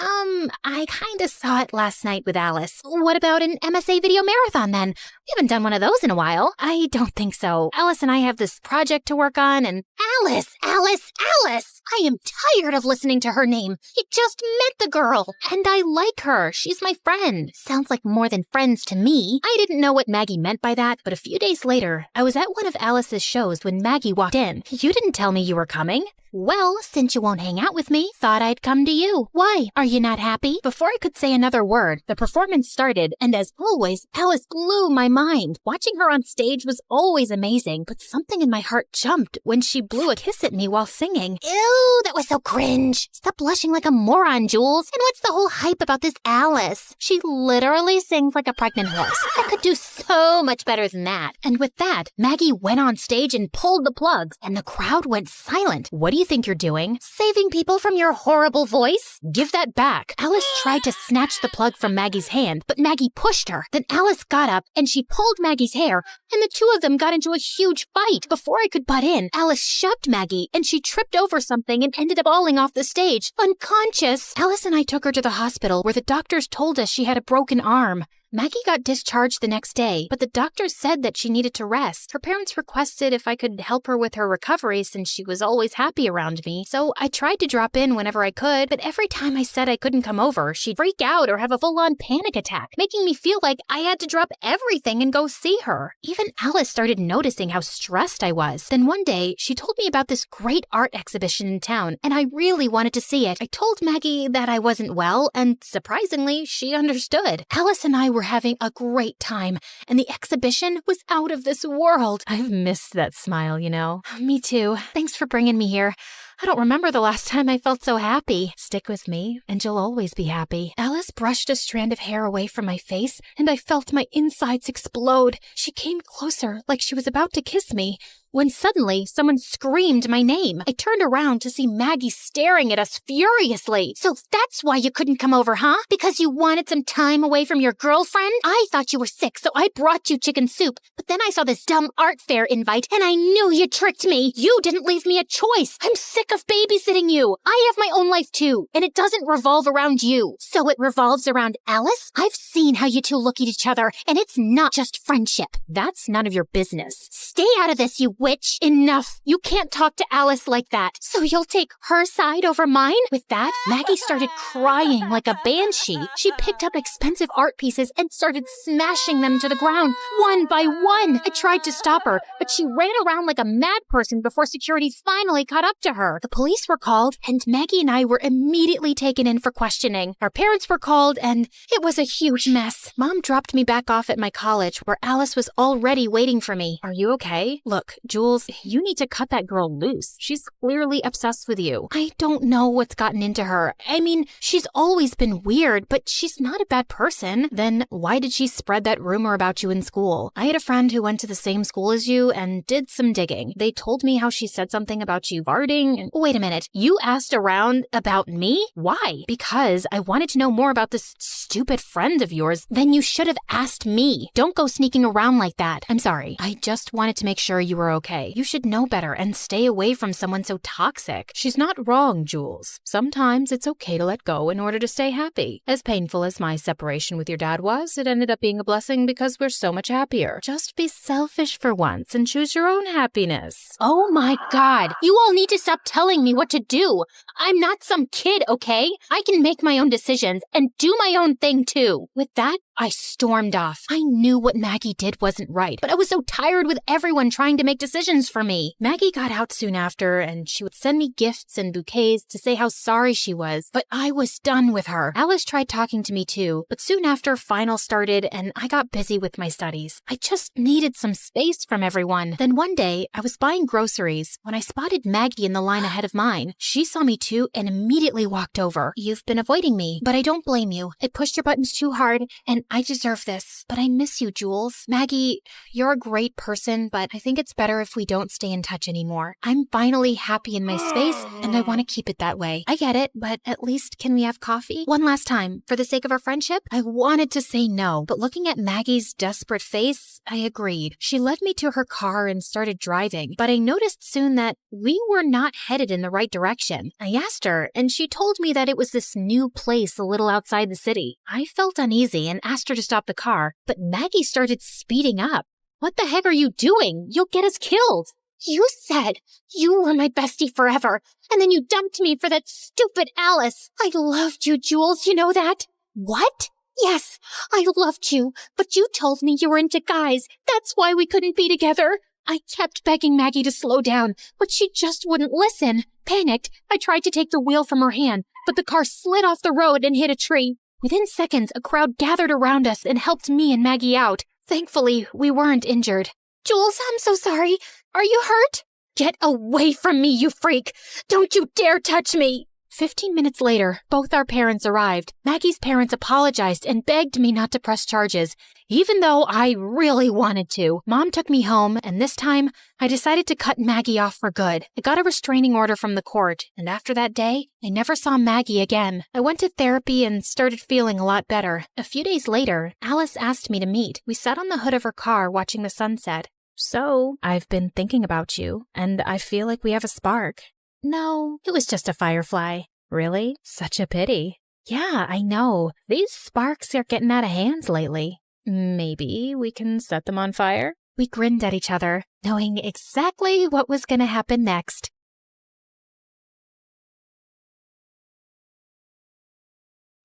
I kinda saw it last night with Alice. What about an MSA video marathon then? We haven't done one of those in a while. I don't think so. Alice and I have this project to work on, and Alice! I am tired of listening to her name. You just met the girl, and I like her. She's my friend. Sounds like more than friends to me. I didn't know what Maggie meant by that, but a few days later, I was at one of Alice's shows when Maggie walked in. You didn't tell me you were coming. Well, since you won't hang out with me, thought I'd come to you. Why? Are you not happy? Before I could say another word, the performance started, and as always, Alice blew my mind. Watching her on stage was always amazing, but something in my heart jumped when she blew a kiss at me while singing. Ew, that was so cringe. Stop blushing like a moron, Jules. And what's the whole hype about this Alice? She literally sings like a pregnant horse. I could do so much better than that. And with that, Maggie went on stage and pulled the plugs, and the crowd went silent. What do you think you're doing? Saving people from your horrible voice? Give that back. Alice tried to snatch the plug from Maggie's hand, but Maggie pushed her. Then Alice got up and she pulled Maggie's hair, and the two of them got into a huge fight. Before I could butt in, Alice shoved Maggie, and she tripped over something and ended up falling off the stage, unconscious. Alice and I took her to the hospital where the doctors told us she had a broken arm. Maggie got discharged the next day, but the doctors said that she needed to rest. Her parents requested if I could help her with her recovery since she was always happy around me, so I tried to drop in whenever I could, but every time I said I couldn't come over, she'd freak out or have a full-on panic attack, making me feel like I had to drop everything and go see her. Even Alice started noticing how stressed I was. Then one day, she told me about this great art exhibition in town, and I really wanted to see it. I told Maggie that I wasn't well, and surprisingly, she understood. Alice and I were having a great time, and the exhibition was out of this world. I've missed that smile, you know. Me too. Thanks for bringing me here. I don't remember the last time I felt so happy. Stick with me, and you'll always be happy. Alice brushed a strand of hair away from my face, and I felt my insides explode. She came closer, like she was about to kiss me, when suddenly someone screamed my name. I turned around to see Maggie staring at us furiously. So that's why you couldn't come over, huh? Because you wanted some time away from your girlfriend? I thought you were sick, so I brought you chicken soup. But then I saw this dumb art fair invite, and I knew you tricked me. You didn't leave me a choice. I'm sick of babysitting you. I have my own life too, and it doesn't revolve around you. So it revolves around Alice? I've seen how you two look at each other, and it's not just friendship. That's none of your business. Stay out of this, you witch. Enough. You can't talk to Alice like that. So you'll take her side over mine? With that, Maggie started crying like a banshee. She picked up expensive art pieces and started smashing them to the ground, one by one. I tried to stop her, but she ran around like a mad person before security finally caught up to her. The police were called, and Maggie and I were immediately taken in for questioning. Our parents were called, and it was a huge mess. Mom dropped me back off at my college, where Alice was already waiting for me. Are you okay? Look, Jules, you need to cut that girl loose. She's clearly obsessed with you. I don't know what's gotten into her. I mean, she's always been weird, but she's not a bad person. Then why did she spread that rumor about you in school? I had a friend who went to the same school as you and did some digging. They told me how she said something about you farting and... Wait a minute. You asked around about me? Why? Because I wanted to know more about this stupid friend of yours. Then you should have asked me. Don't go sneaking around like that. I'm sorry. I just wanted to make sure you were okay. You should know better and stay away from someone so toxic. She's not wrong, Jules. Sometimes it's okay to let go in order to stay happy. As painful as my separation with your dad was, it ended up being a blessing because we're so much happier. Just be selfish for once and choose your own happiness. Oh my God. You all need to stop telling me what to do. I'm not some kid, okay? I can make my own decisions and do my own thing too. With that, I stormed off. I knew what Maggie did wasn't right, but I was so tired with everyone trying to make decisions for me. Maggie got out soon after, and she would send me gifts and bouquets to say how sorry she was, but I was done with her. Alice tried talking to me too, but soon after finals started and I got busy with my studies. I just needed some space from everyone. Then one day, I was buying groceries when I spotted Maggie in the line ahead of mine. She saw me too and immediately walked over. You've been avoiding me, but I don't blame you. I pushed your buttons too hard, and I deserve this. But I miss you, Jules. Maggie, you're a great person, but I think it's better if we don't stay in touch anymore. I'm finally happy in my space, and I want to keep it that way. I get it, but at least can we have coffee? One last time, for the sake of our friendship? I wanted to say no, but looking at Maggie's desperate face, I agreed. She led me to her car and started driving, but I noticed soon that we were not headed in the right direction. I asked her, and she told me that it was this new place a little outside the city. I felt uneasy and asked her to stop the car, but Maggie started speeding up. What the heck are you doing? You'll get us killed. You said you were my bestie forever, and then you dumped me for that stupid Alice. I loved you, Jules, you know that? What? Yes, I loved you, but you told me you were into guys. That's why we couldn't be together. I kept begging Maggie to slow down, but she just wouldn't listen. Panicked, I tried to take the wheel from her hand, but the car slid off the road and hit a tree. Within seconds, a crowd gathered around us and helped me and Maggie out. Thankfully, we weren't injured. Jules, I'm so sorry. Are you hurt? Get away from me, you freak! Don't you dare touch me! 15 minutes later, both our parents arrived. Maggie's parents apologized and begged me not to press charges, even though I really wanted to. Mom took me home, and this time, I decided to cut Maggie off for good. I got a restraining order from the court, and after that day, I never saw Maggie again. I went to therapy and started feeling a lot better. A few days later, Alice asked me to meet. We sat on the hood of her car watching the sunset. So, I've been thinking about you, and I feel like we have a spark. No, it was just a firefly. Really? Such a pity. Yeah, I know. These sparks are getting out of hands lately. Maybe we can set them on fire? We grinned at each other, knowing exactly what was going to happen next.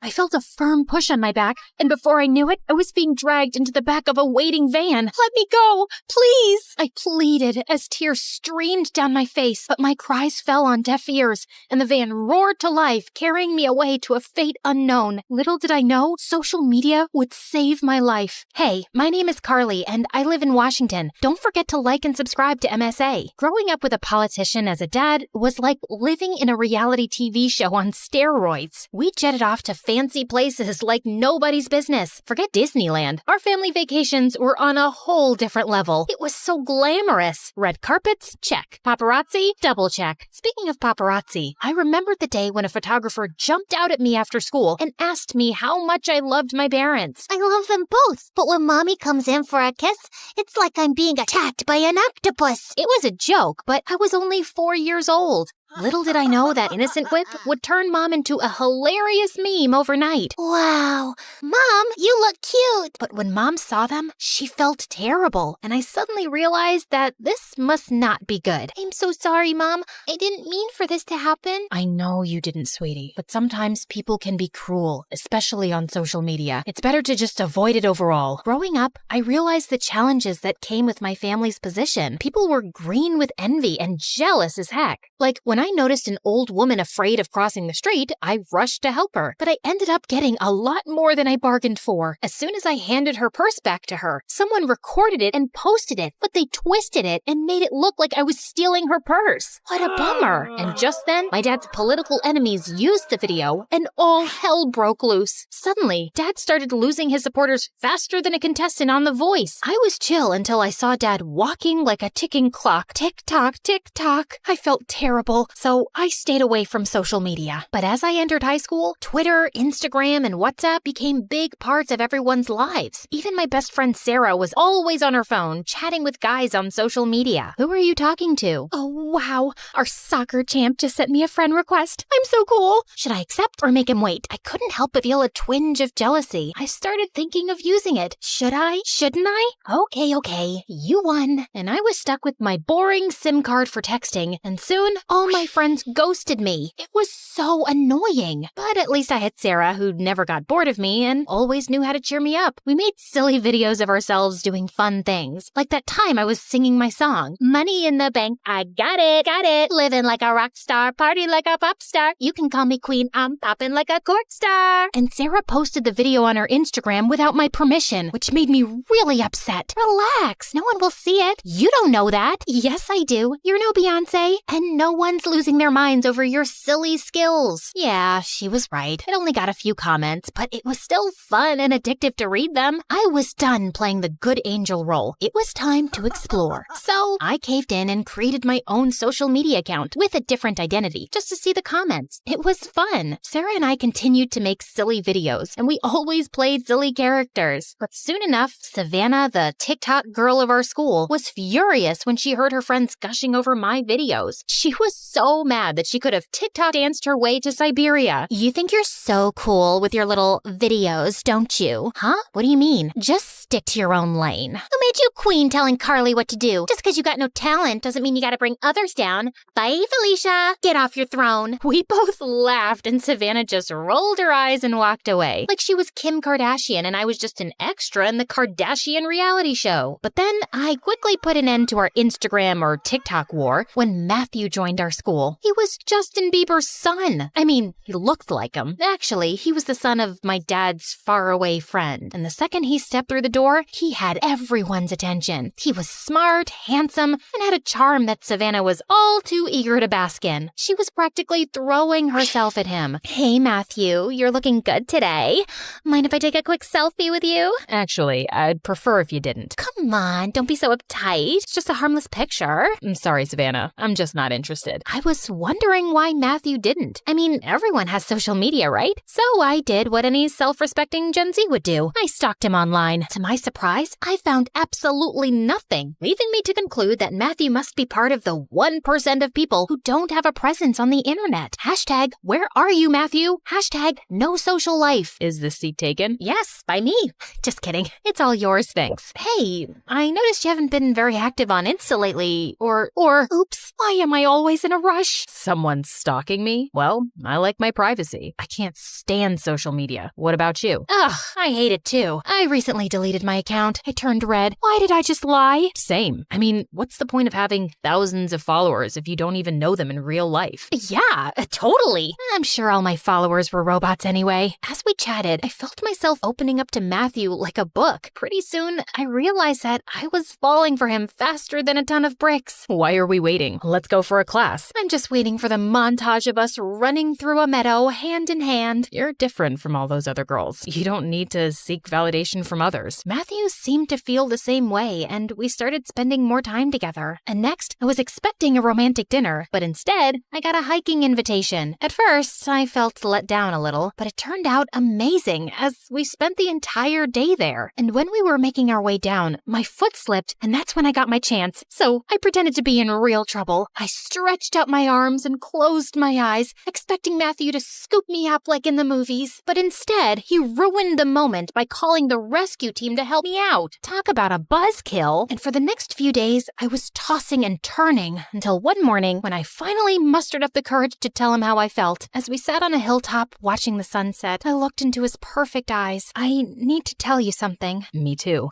I felt a firm push on my back, and before I knew it, I was being dragged into the back of a waiting van. Let me go, please! I pleaded as tears streamed down my face, but my cries fell on deaf ears, and the van roared to life, carrying me away to a fate unknown. Little did I know, social media would save my life. Hey, my name is Carly, and I live in Washington. Don't forget to like and subscribe to MSA. Growing up with a politician as a dad was like living in a reality TV show on steroids. We jetted off to fancy places like nobody's business. Forget Disneyland. Our family vacations were on a whole different level. It was so glamorous. Red carpets? Check. Paparazzi? Double check. Speaking of paparazzi, I remembered the day when a photographer jumped out at me after school and asked me how much I loved my parents. I love them both, but when Mommy comes in for a kiss, it's like I'm being attacked by an octopus. It was a joke, but I was only 4 years old. Little did I know that innocent quip would turn Mom into a hilarious meme overnight. Wow, Mom, you look cute. But when Mom saw them, she felt terrible, and I suddenly realized that this must not be good. I'm so sorry, Mom. I didn't mean for this to happen. I know you didn't, sweetie, but sometimes people can be cruel, especially on social media. It's better to just avoid it overall. Growing up, I realized the challenges that came with my family's position. People were green with envy and jealous as heck. Like when I noticed an old woman afraid of crossing the street, I rushed to help her, but I ended up getting a lot more than I bargained for. As soon as I handed her purse back to her, someone recorded it and posted it, but they twisted it and made it look like I was stealing her purse. What a bummer. And just then, my dad's political enemies used the video and all hell broke loose. Suddenly, Dad started losing his supporters faster than a contestant on The Voice. I was chill until I saw Dad walking like a ticking clock. Tick-tock, tick-tock. I felt terrible, so I stayed away from social media. But as I entered high school, Twitter, Instagram, and WhatsApp became big parts of everyone's lives. Even my best friend Sarah was always on her phone, chatting with guys on social media. Who are you talking to? Oh, wow. Our soccer champ just sent me a friend request. I'm so cool. Should I accept or make him wait? I couldn't help but feel a twinge of jealousy. I started thinking of using it. Should I? Shouldn't I? Okay. You won. And I was stuck with my boring SIM card for texting, and soon all my friends ghosted me. It was so annoying. But at least I had Sarah, who never got bored of me and always knew how to cheer me up. We made silly videos of ourselves doing fun things. Like that time I was singing my song, Money in the Bank, I got it. Living like a rock star, party like a pop star. You can call me queen, I'm popping like a court star. And Sarah posted the video on her Instagram without my permission, which made me really upset. Relax, no one will see it. You don't know that. Yes, I do. You're no Beyonce, and no one's losing their minds over your silly skills. Yeah, she was right. It only got a few comments, but it was still fun and addictive to read them. I was done playing the good angel role. It was time to explore. So I caved in and created my own social media account with a different identity just to see the comments. It was fun. Sarah and I continued to make silly videos, and we always played silly characters. But soon enough, Savannah, the TikTok girl of our school, was furious when she heard her friends gushing over my videos. She was so mad that she could have TikTok danced her way to Siberia. You think you're so cool with your little videos, don't you? Huh? What do you mean? Just stick to your own lane. Who made you queen telling Carly what to do? Just because you got no talent doesn't mean you gotta bring others down. Bye, Felicia. Get off your throne. We both laughed, and Savannah just rolled her eyes and walked away, like she was Kim Kardashian and I was just an extra in the Kardashian reality show. But then I quickly put an end to our Instagram or TikTok war when Matthew joined our school. school. He was Justin Bieber's son. I mean, he looked like him. Actually, he was the son of my dad's faraway friend. And the second he stepped through the door, he had everyone's attention. He was smart, handsome, and had a charm that Savannah was all too eager to bask in. She was practically throwing herself at him. Hey, Matthew, you're looking good today. Mind if I take a quick selfie with you? Actually, I'd prefer if you didn't. Come on, don't be so uptight. It's just a harmless picture. I'm sorry, Savannah. I'm just not interested. I was wondering why Matthew didn't. I mean, everyone has social media, right? So I did what any self-respecting Gen Z would do. I stalked him online. To my surprise, I found absolutely nothing, leaving me to conclude that Matthew must be part of the 1% of people who don't have a presence on the internet. Hashtag, where are you, Matthew? Hashtag, no social life. Is this seat taken? Yes, by me. Just kidding. It's all yours, thanks. Hey, I noticed you haven't been very active on Insta lately, or, oops, why am I always in a rush? Someone's stalking me? Well, I like my privacy. I can't stand social media. What about you? Ugh, I hate it too. I recently deleted my account. I turned red. Why did I just lie? Same. I mean, what's the point of having thousands of followers if you don't even know them in real life? Yeah, totally. I'm sure all my followers were robots anyway. As we chatted, I felt myself opening up to Matthew like a book. Pretty soon, I realized that I was falling for him faster than a ton of bricks. Why are we waiting? Let's go for a class. I'm just waiting for the montage of us running through a meadow hand in hand. You're different from all those other girls. You don't need to seek validation from others. Matthew seemed to feel the same way, and we started spending more time together. And next, I was expecting a romantic dinner, but instead, I got a hiking invitation. At first, I felt let down a little, but it turned out amazing as we spent the entire day there. And when we were making our way down, my foot slipped, and that's when I got my chance. So I pretended to be in real trouble. I stretched out my arms and closed my eyes, expecting Matthew to scoop me up like in the movies. But instead, he ruined the moment by calling the rescue team to help me out. Talk about a buzzkill. And for the next few days, I was tossing and turning until one morning when I finally mustered up the courage to tell him how I felt. As we sat on a hilltop watching the sunset, I looked into his perfect eyes. I need to tell you something. Me too.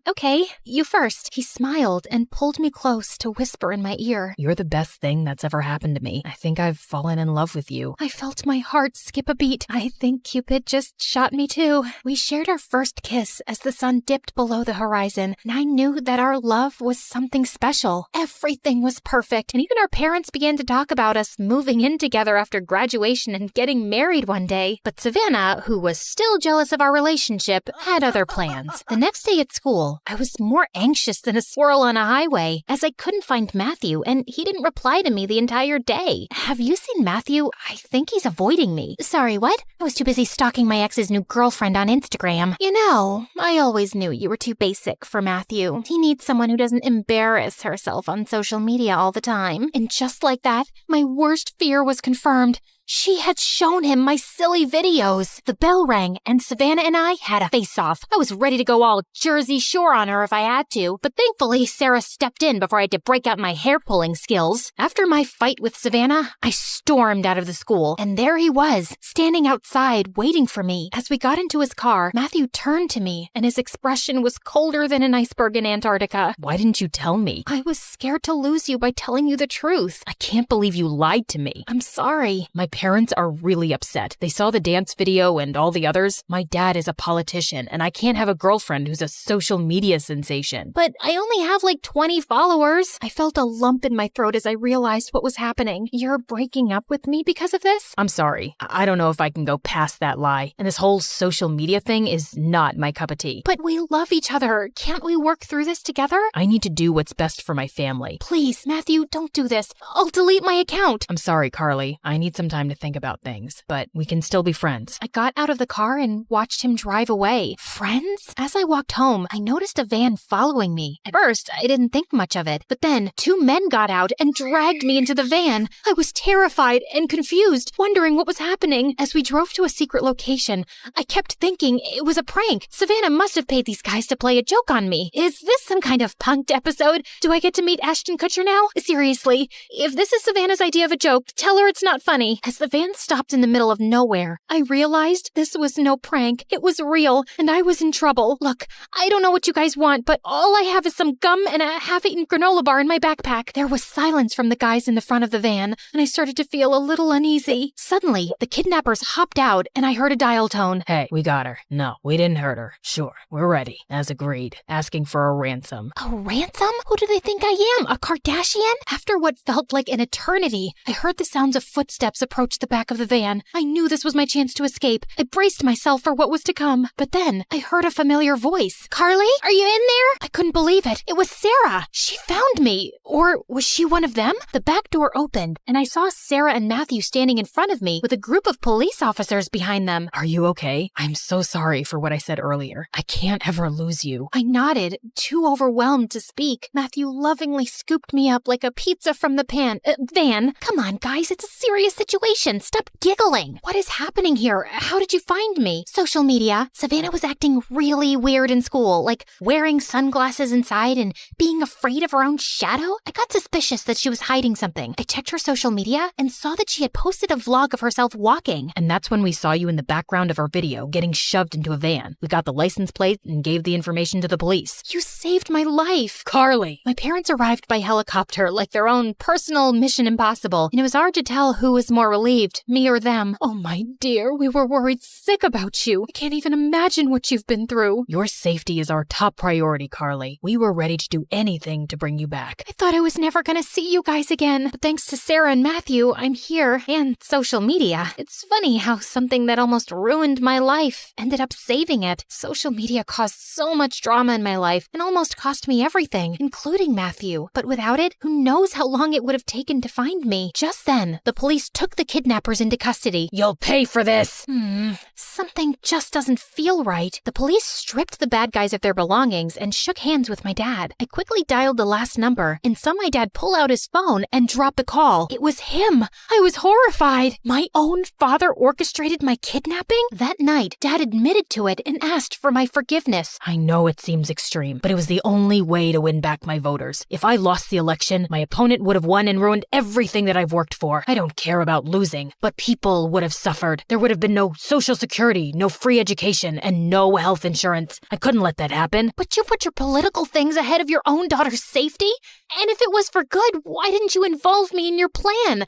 Okay, you first. He smiled and pulled me close to whisper in my ear. You're the best thing that's ever happened to me. I think I've fallen in love with you. I felt my heart skip a beat. I think Cupid just shot me too. We shared our first kiss as the sun dipped below the horizon, and I knew that our love was something special. Everything was perfect, and even our parents began to talk about us moving in together after graduation and getting married one day. But Savannah, who was still jealous of our relationship, had other plans. The next day at school, I was more anxious than a squirrel on a highway, as I couldn't find Matthew, and he didn't reply to me the entire day. Have you seen Matthew? I think he's avoiding me. Sorry, what? I was too busy stalking my ex's new girlfriend on Instagram. You know, I always knew you were too basic for Matthew. He needs someone who doesn't embarrass herself on social media all the time. And just like that, my worst fear was confirmed. She had shown him my silly videos. The bell rang, and Savannah and I had a face-off. I was ready to go all Jersey Shore on her if I had to, but thankfully Sarah stepped in before I had to break out my hair-pulling skills. After my fight with Savannah, I stormed out of the school, and there he was, standing outside, waiting for me. As we got into his car, Matthew turned to me, and his expression was colder than an iceberg in Antarctica. Why didn't you tell me? I was scared to lose you by telling you the truth. I can't believe you lied to me. I'm sorry. My parents are really upset. They saw the dance video and all the others. My dad is a politician, and I can't have a girlfriend who's a social media sensation. But I only have like 20 followers. I felt a lump in my throat as I realized what was happening. You're breaking up with me because of this? I'm sorry. I don't know if I can go past that lie. And this whole social media thing is not my cup of tea. But we love each other. Can't we work through this together? I need to do what's best for my family. Please, Matthew, don't do this. I'll delete my account. I'm sorry, Carly. I need some time to think about things, but we can still be friends. I got out of the car and watched him drive away. Friends? As I walked home, I noticed a van following me. At first, I didn't think much of it, but then 2 men got out and dragged me into the van. I was terrified and confused, wondering what was happening. As we drove to a secret location, I kept thinking it was a prank. Savannah must have paid these guys to play a joke on me. Is this some kind of punked episode? Do I get to meet Ashton Kutcher now? Seriously, if this is Savannah's idea of a joke, tell her it's not funny. As As the van stopped in the middle of nowhere, I realized this was no prank. It was real, and I was in trouble. Look, I don't know what you guys want, but all I have is some gum and a half-eaten granola bar in my backpack. There was silence from the guys in the front of the van, and I started to feel a little uneasy. Suddenly, the kidnappers hopped out, and I heard a dial tone. Hey, we got her. No, we didn't hurt her. Sure, we're ready, as agreed, asking for a ransom. A ransom? Who do they think I am? A Kardashian? After what felt like an eternity, I heard the sounds of footsteps approach the back of the van. I knew this was my chance to escape. I braced myself for what was to come. But then, I heard a familiar voice. Carly? Are you in there? I couldn't believe it. It was Sarah. She found me. Or was she one of them? The back door opened, and I saw Sarah and Matthew standing in front of me with a group of police officers behind them. Are you okay? I'm so sorry for what I said earlier. I can't ever lose you. I nodded, too overwhelmed to speak. Matthew lovingly scooped me up like a pizza from the van. Come on, guys, it's a serious situation. Stop giggling. What is happening here? How did you find me? Social media. Savannah was acting really weird in school, like wearing sunglasses inside and being afraid of her own shadow. I got suspicious that she was hiding something. I checked her social media and saw that she had posted a vlog of herself walking. And that's when we saw you in the background of our video getting shoved into a van. We got the license plate and gave the information to the police. You saved my life. Carly! My parents arrived by helicopter like their own personal Mission Impossible, and it was hard to tell who was more relieved, me or them. Oh, my dear, we were worried sick about you. I can't even imagine what you've been through. Your safety is our top priority, Carly. We were ready to do anything to bring you back. I thought I was never going to see you guys again, but thanks to Sarah and Matthew, I'm here, and social media. It's funny how something that almost ruined my life ended up saving it. Social media caused so much drama in my life and almost cost me everything, including Matthew. But without it, who knows how long it would have taken to find me. Just then, the police took the kidnappers into custody. You'll pay for this! Something just doesn't feel right. The police stripped the bad guys of their belongings and shook hands with my dad. I quickly dialed the last number and saw my dad pull out his phone and drop the call. It was him. I was horrified. My own father orchestrated my kidnapping? That night, Dad admitted to it and asked for my forgiveness. I know it seems extreme, but it was the only way to win back my voters. If I lost the election, my opponent would have won and ruined everything that I've worked for. I don't care about losing, but people would have suffered. There would have been no social security, no free education, and no health insurance. I couldn't let that happen. But you put your political things ahead of your own daughter's safety? And if it was for good, why didn't you involve me in your plan?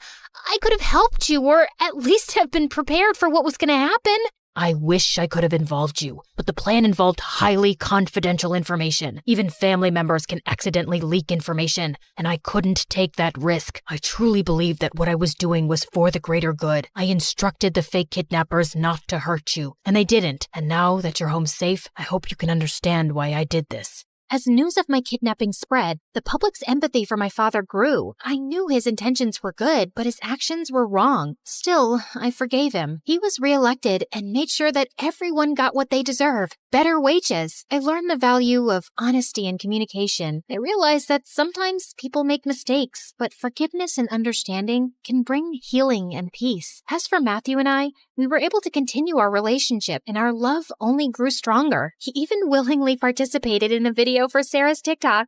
I could have helped you, or at least have been prepared for what was going to happen. I wish I could have involved you, but the plan involved highly confidential information. Even family members can accidentally leak information, and I couldn't take that risk. I truly believed that what I was doing was for the greater good. I instructed the fake kidnappers not to hurt you, and they didn't. And now that you're home safe, I hope you can understand why I did this. As news of my kidnapping spread, the public's empathy for my father grew. I knew his intentions were good, but his actions were wrong. Still, I forgave him. He was reelected and made sure that everyone got what they deserve. Better wages. I learned the value of honesty and communication. I realized that sometimes people make mistakes, but forgiveness and understanding can bring healing and peace. As for Matthew and I, we were able to continue our relationship, and our love only grew stronger. He even willingly participated in a video for Sarah's TikTok.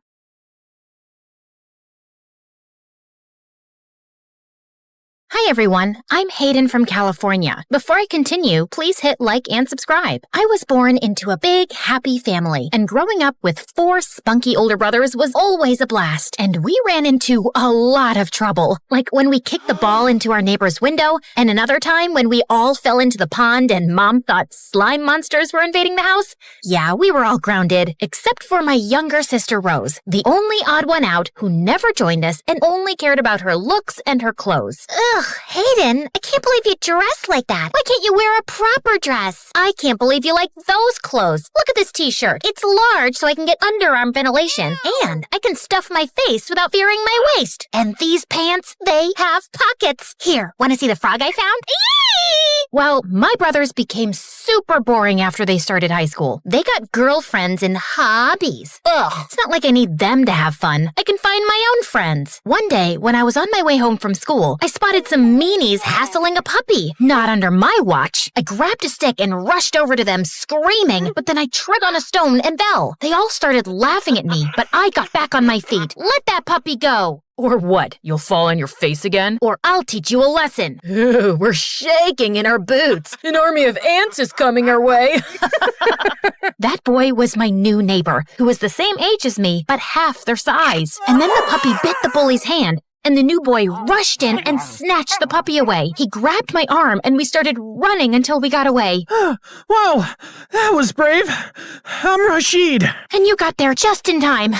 Hi everyone, I'm Hayden from California. Before I continue, please hit like and subscribe. I was born into a big, happy family, and growing up with 4 spunky older brothers was always a blast. And we ran into a lot of trouble, like when we kicked the ball into our neighbor's window, and another time when we all fell into the pond and Mom thought slime monsters were invading the house. Yeah, we were all grounded, except for my younger sister Rose, the only odd one out who never joined us and only cared about her looks and her clothes. Ugh, Hayden, I can't believe you dress like that. Why can't you wear a proper dress? I can't believe you like those clothes. Look at this t-shirt. It's large so I can get underarm ventilation. And I can stuff my face without fearing my waist. And these pants, they have pockets. Here, want to see the frog I found? Eee! Well, my brothers became super boring after they started high school. They got girlfriends and hobbies. Ugh, it's not like I need them to have fun. I can find my own friends. One day, when I was on my way home from school, I spotted some meanies hassling a puppy. Not under my watch. I grabbed a stick and rushed over to them screaming, but then I trod on a stone and fell. They all started laughing at me, but I got back on my feet. Let that puppy go. Or what? You'll fall on your face again? Or I'll teach you a lesson. Ew, we're shaking in our boots. An army of ants is coming our way. That boy was my new neighbor, who was the same age as me, but half their size. And then the puppy bit the bully's hand, and the new boy rushed in and snatched the puppy away. He grabbed my arm, and we started running until we got away. Wow, that was brave. I'm Rashid. And you got there just in time.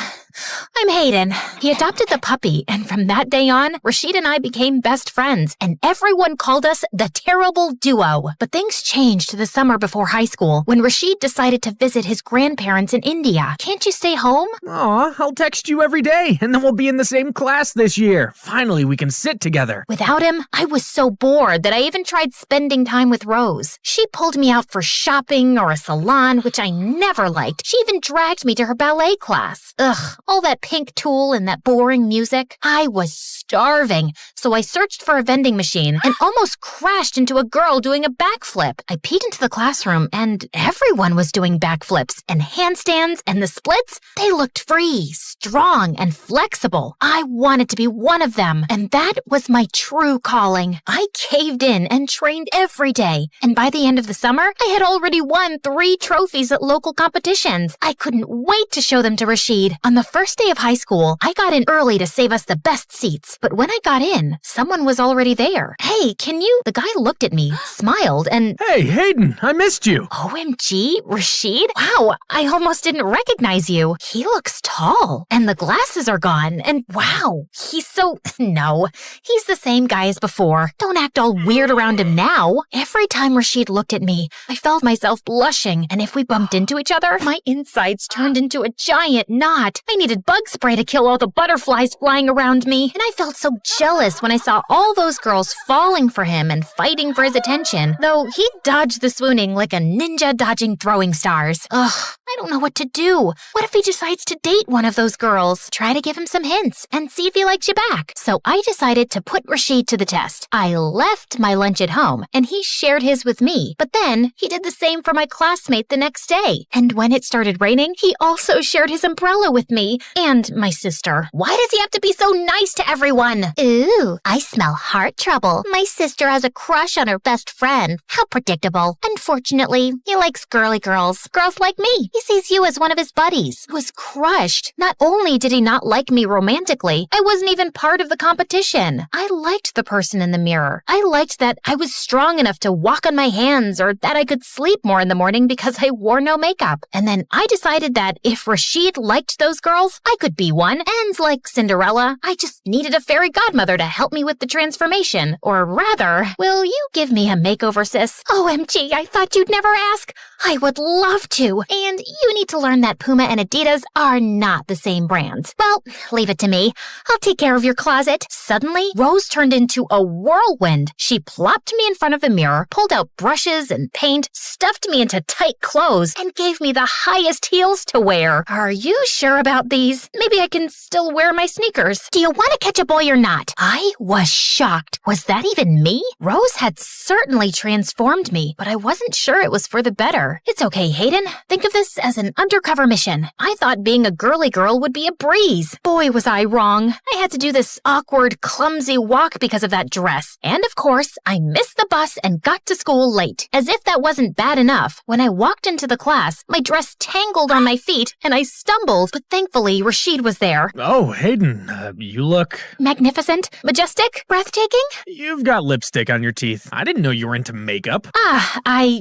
I'm Hayden. He adopted the puppy, and from that day on, Rashid and I became best friends, and everyone called us the Terrible Duo. But things changed the summer before high school, when Rashid decided to visit his grandparents in India. Can't you stay home? Aw, I'll text you every day, and then we'll be in the same class this year. Finally, we can sit together. Without him, I was so bored that I even tried spending time with Rose. She pulled me out for shopping or a salon, which I never liked. She even dragged me to her ballet class. Ugh, all that pink tulle and that boring music. I was starving, so I searched for a vending machine and almost crashed into a girl doing a backflip. I peeked into the classroom and everyone was doing backflips and handstands, and the splits, they looked free, strong, and flexible. I wanted to be one of them, and that was my true calling. I caved in and trained every day, and by the end of the summer, I had already won 3 trophies at local competitions. I couldn't wait to show them to Rashid. On the first day of high school, I got in early to save us the best seats, but when I got in, someone was already there. Hey, can you? The guy looked at me, smiled, and... Hey, Hayden, I missed you. OMG, Rashid? Wow, I almost didn't recognize you. He looks tall, and the glasses are gone, and wow, he's so... No, he's the same guy as before. Don't act all weird around him now. Every time Rashid looked at me, I felt myself blushing, and if we bumped into each other, my insides turned into a giant knot. I needed bug spray to kill all the butterflies flying around me, and I felt so jealous when I saw all those girls falling for him and fighting for his attention, though he dodged the swooning like a ninja dodging throwing stars. Ugh, I don't know what to do. What if he decides to date one of those girls? Try to give him some hints and see if he likes you back. So I decided to put Rashid to the test. I left my lunch at home, and he shared his with me, but then he did the same for my classmate the next day. And when it started raining, he also shared his umbrella with me and my sister. Why does he have to be so nice to everyone? Ooh, I smell heart trouble. My sister has a crush on her best friend. How predictable. Unfortunately, he likes girly girls. Girls like me. He sees you as one of his buddies. I was crushed. Not only did he not like me romantically, I wasn't even part of the competition. I liked the person in the mirror. I liked that I was strong enough to walk on my hands, or that I could sleep more in the morning because I wore no makeup. And then I decided that if Rashid liked those girls, I could be one. And like Cinderella, I just needed a fairy godmother to help me with the transformation. Or rather, will you give me a makeover, sis? OMG, I thought you'd never ask. I would love to. And you need to learn that Puma and Adidas are not the same brands. Well, leave it to me. I'll take care of your closet. Suddenly, Rose turned into a whirlwind. She plopped me in front of the mirror, pulled out brushes and paint, stuffed me into tight clothes, and gave me the highest heels to wear. Are you sure about these? Maybe I can still wear my sneakers. Do you want to catch a boy or not? I was shocked. Was that even me? Rose had certainly transformed me, but I wasn't sure it was for the better. It's okay, Hayden. Think of this as an undercover mission. I thought being a girly girl would be a breeze. Boy, was I wrong. I had to do this awkward, clumsy walk because of that dress. And of course, I missed the bus and got to school late. As if that wasn't bad enough, when I walked into the class, my dress tangled on my feet and I stumbled, but thankfully Rashid was there. Oh, Hayden, you look... Magnificent? Majestic? Breathtaking? You've got lipstick on your teeth. I didn't know you were into makeup.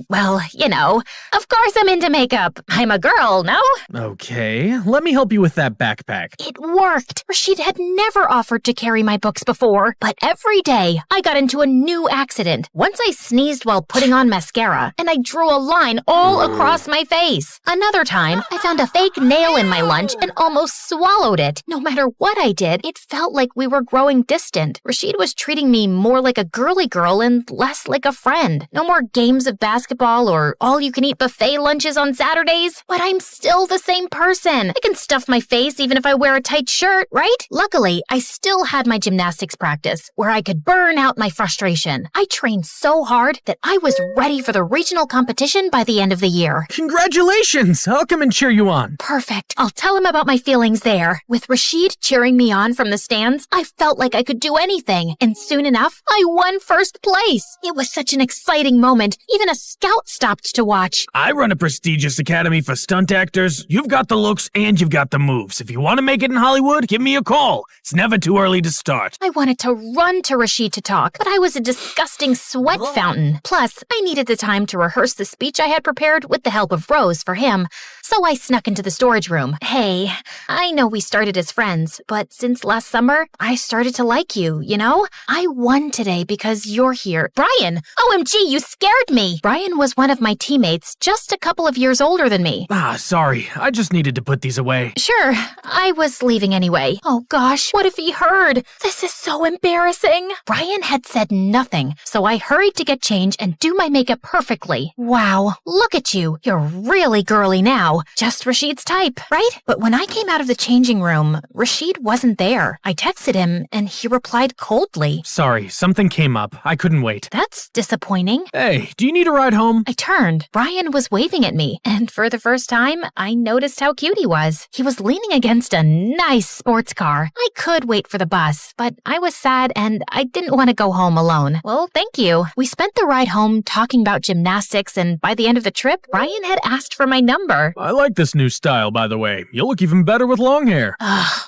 Well, you know, of course I'm into makeup. I'm a girl, no? Okay, let me help you with that backpack. It worked. Rashid had never offered to carry my books before, but every day I got into a new accident. Once I sneezed while putting on mascara, and I drew a line all across my face. Another time, I found a fake nail in my lunch and almost swallowed it. No matter what I did, it felt like we were growing distant. Rashid was treating me more like a girly girl and less like a friend. No more games of basketball or all-you-can-eat buffet lunches on Saturdays, but I'm still the same person. I can stuff my face even if I wear a tight shirt, right? Luckily, I still had my gymnastics practice where I could burn out my frustration. I trained so hard that I was ready for the regional competition by the end of the year. Congratulations! I'll come and cheer you on. Perfect. I'll tell him about my feelings there. With Rashid cheering me on from the stands, I felt like I could do anything. And soon enough, I won first place. It was such an exciting moment. Even a scout stopped to watch. I run a prestigious academy for stunt actors. You've got the looks and you've got the moves. If you want to make it in Hollywood, give me a call. It's never too early to start. I wanted to run to Rashid to talk, but I was a disgusting sweat fountain. Plus, I needed the time to rehearse the speech I had prepared with the help of Rose for him. So I snuck into the storage room. Hey, I know we started as friends, but since last summer, I started to like you, you know? I won today because you're here. Brian! OMG, you scared me! Brian was one of my teammates, just a couple of years older than me. Sorry. I just needed to put these away. Sure, I was leaving anyway. Oh gosh, what if he heard? This is so embarrassing. Brian had said nothing, so I hurried to get change and do my makeup perfectly. Wow, look at you. You're really girly now. Just Rashid's type, right? But when I came out of the changing room, Rashid wasn't there. I texted him, and he replied coldly. Sorry, something came up. I couldn't wait. That's disappointing. Hey, do you need a ride home? I turned. Brian was waving at me, and for the first time, I noticed how cute he was. He was leaning against a nice sports car. I could wait for the bus, but I was sad and I didn't want to go home alone. Well, thank you. We spent the ride home talking about gymnastics, and by the end of the trip, Brian had asked for my number. I like this new style, by the way. You'll look even better with long hair.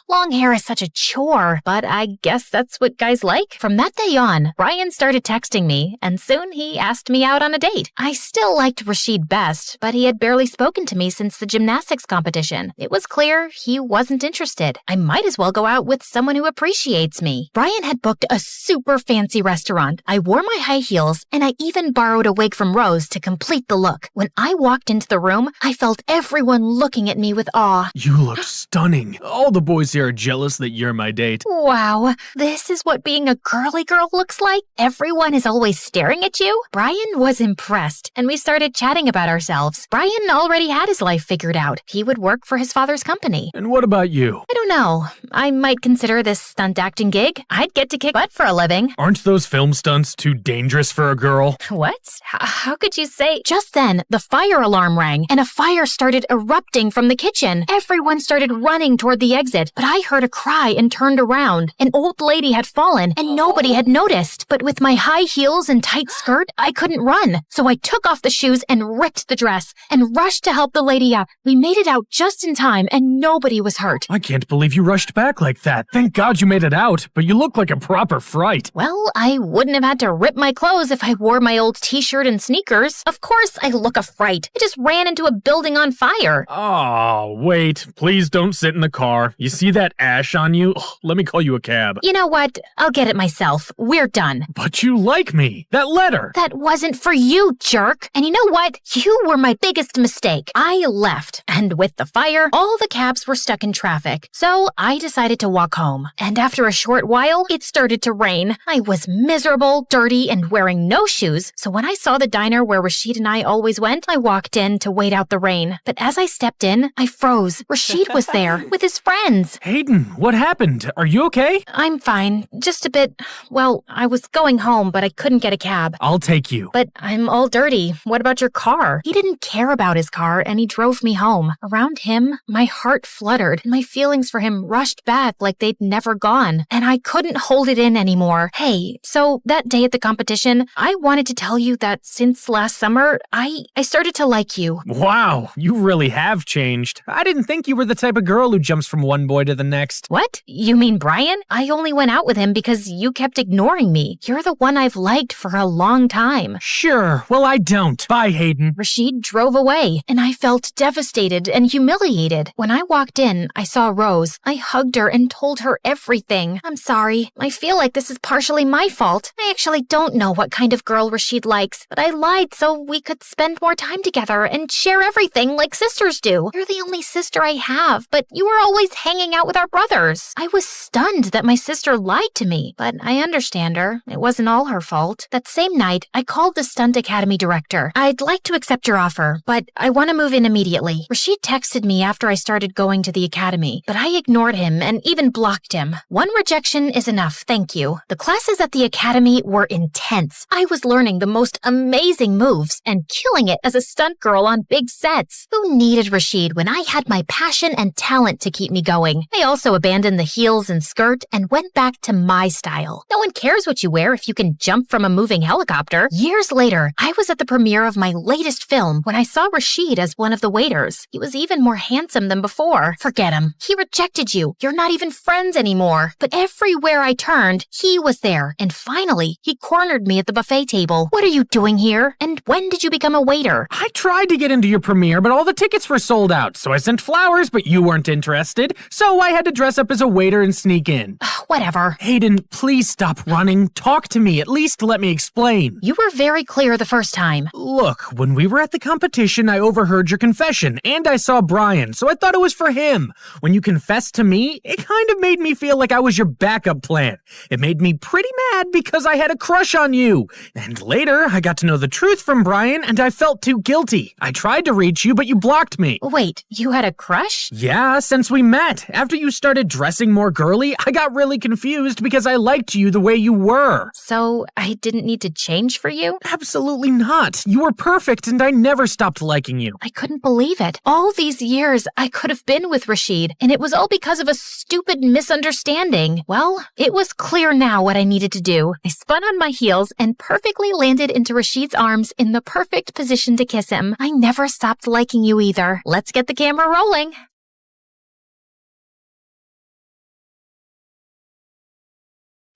Long hair is such a chore, but I guess that's what guys like. From that day on, Brian started texting me, and soon he asked me out on a date. I still liked Rashid best, but he had barely spoken to me since the gymnastics competition. It was clear he wasn't interested. I might as well go out with someone who appreciates me. Brian had booked a super fancy restaurant. I wore my high heels, and I even borrowed a wig from Rose to complete the look. When I walked into the room, I felt everyone looking at me with awe. You look stunning. All the boys here are jealous that you're my date. Wow, this is what being a girly girl looks like? Everyone is always staring at you? Brian was impressed, and we started chatting about ourselves. Brian already had his life figured out. He would work for his father's company. And what about you? I don't know. I might consider this stunt acting gig. I'd get to kick butt for a living. Aren't those film stunts too dangerous for a girl? What? How could you say? Just then, the fire alarm rang, and a fire started erupting from the kitchen. Everyone started running toward the exit, but I heard a cry and turned around. An old lady had fallen, and nobody had noticed. But with my high heels and tight skirt, I couldn't run. So I took off the shoes and ripped the dress and rushed to help the lady up. We made it out just in time, and nobody was hurt. I can't believe you rushed back like that. Thank God you made it out, but you look like a proper fright. Well, I wouldn't have had to rip my clothes if I wore my old t-shirt and sneakers. Of course I look a fright. I just ran into a building on fire. Oh, wait. Please don't sit in the car. You see that ash on you? Ugh, let me call you a cab. You know what? I'll get it myself. We're done. But you like me. That letter. That wasn't for you, jerk. And you know what? You were my biggest mistake. I left. And with the fire, all the cabs were stuck in traffic. So I decided to walk home. And after a short while, it started to rain. I was miserable, dirty, and wearing no shoes. So when I saw the diner where Rashid and I always went, I walked in to wait out the rain. But as I stepped in, I froze. Rashid was there with his friends. Hayden, what happened? Are you okay? I'm fine. Just a bit. Well, I was going home, but I couldn't get a cab. I'll take you. But I'm all dirty. What about your car? He didn't care about his car, and he drove me home. Around him, my heart fluttered, and my feelings for him rushed back like they'd never gone. And I couldn't hold it in anymore. Hey, so that day at the competition, I wanted to tell you that since last summer, I started to like you. Wow, you really have changed. I didn't think you were the type of girl who jumps from one boy to the next. What? You mean Brian? I only went out with him because you kept ignoring me. You're the one I've liked for a long time. Sure, well I don't. Bye, Hayden. Rashid drove away, and I felt devastated and humiliated. When I walked in, I saw Rose. I hugged her and told her everything. I'm sorry. I feel like this is partially my fault. I actually don't know what kind of girl Rashid likes, but I lied so we could spend more time together and share everything like sisters do. You're the only sister I have, but you were always hanging out with our brothers. I was stunned that my sister lied to me, but I understand her. It wasn't all her fault. That same night, I called the Stunt Academy director. I'd like to accept your offer, but I want to move in immediately. Rashid texted me after I started going to the academy, but I ignored him and even blocked him. One rejection is enough, thank you. The classes at the academy were intense. I was learning the most amazing moves and killing it as a stunt girl on big sets. Who needed Rashid when I had my passion passion and talent to keep me going. I also abandoned the heels and skirt and went back to my style. No one cares what you wear if you can jump from a moving helicopter. Years later, I was at the premiere of my latest film when I saw Rashid as one of the waiters. He was even more handsome than before. Forget him. He rejected you. You're not even friends anymore. But everywhere I turned, he was there. And finally, he cornered me at the buffet table. What are you doing here? And when did you become a waiter? I tried to get into your premiere, but all the tickets were sold out, so I sent flowers, but you weren't interested, so I had to dress up as a waiter and sneak in. Whatever. Hayden, please stop running. Talk to me. At least let me explain. You were very clear the first time. Look, when we were at the competition, I overheard your confession, and I saw Brian, so I thought it was for him. When you confessed to me, it kind of made me feel like I was your backup plan. It made me pretty mad because I had a crush on you. And later, I got to know the truth from Brian, and I felt too guilty. I tried to reach you, but you blocked me. Wait, you had a crush? Yeah, since we met. After you started dressing more girly, I got really confused because I liked you the way you were. So I didn't need to change for you? Absolutely not. You were perfect, and I never stopped liking you. I couldn't believe it. All these years, I could have been with Rashid, and it was all because of a stupid misunderstanding. Well, it was clear now what I needed to do. I spun on my heels and perfectly landed into Rashid's arms in the perfect position to kiss him. I never stopped liking you either. Let's get the camera rolling.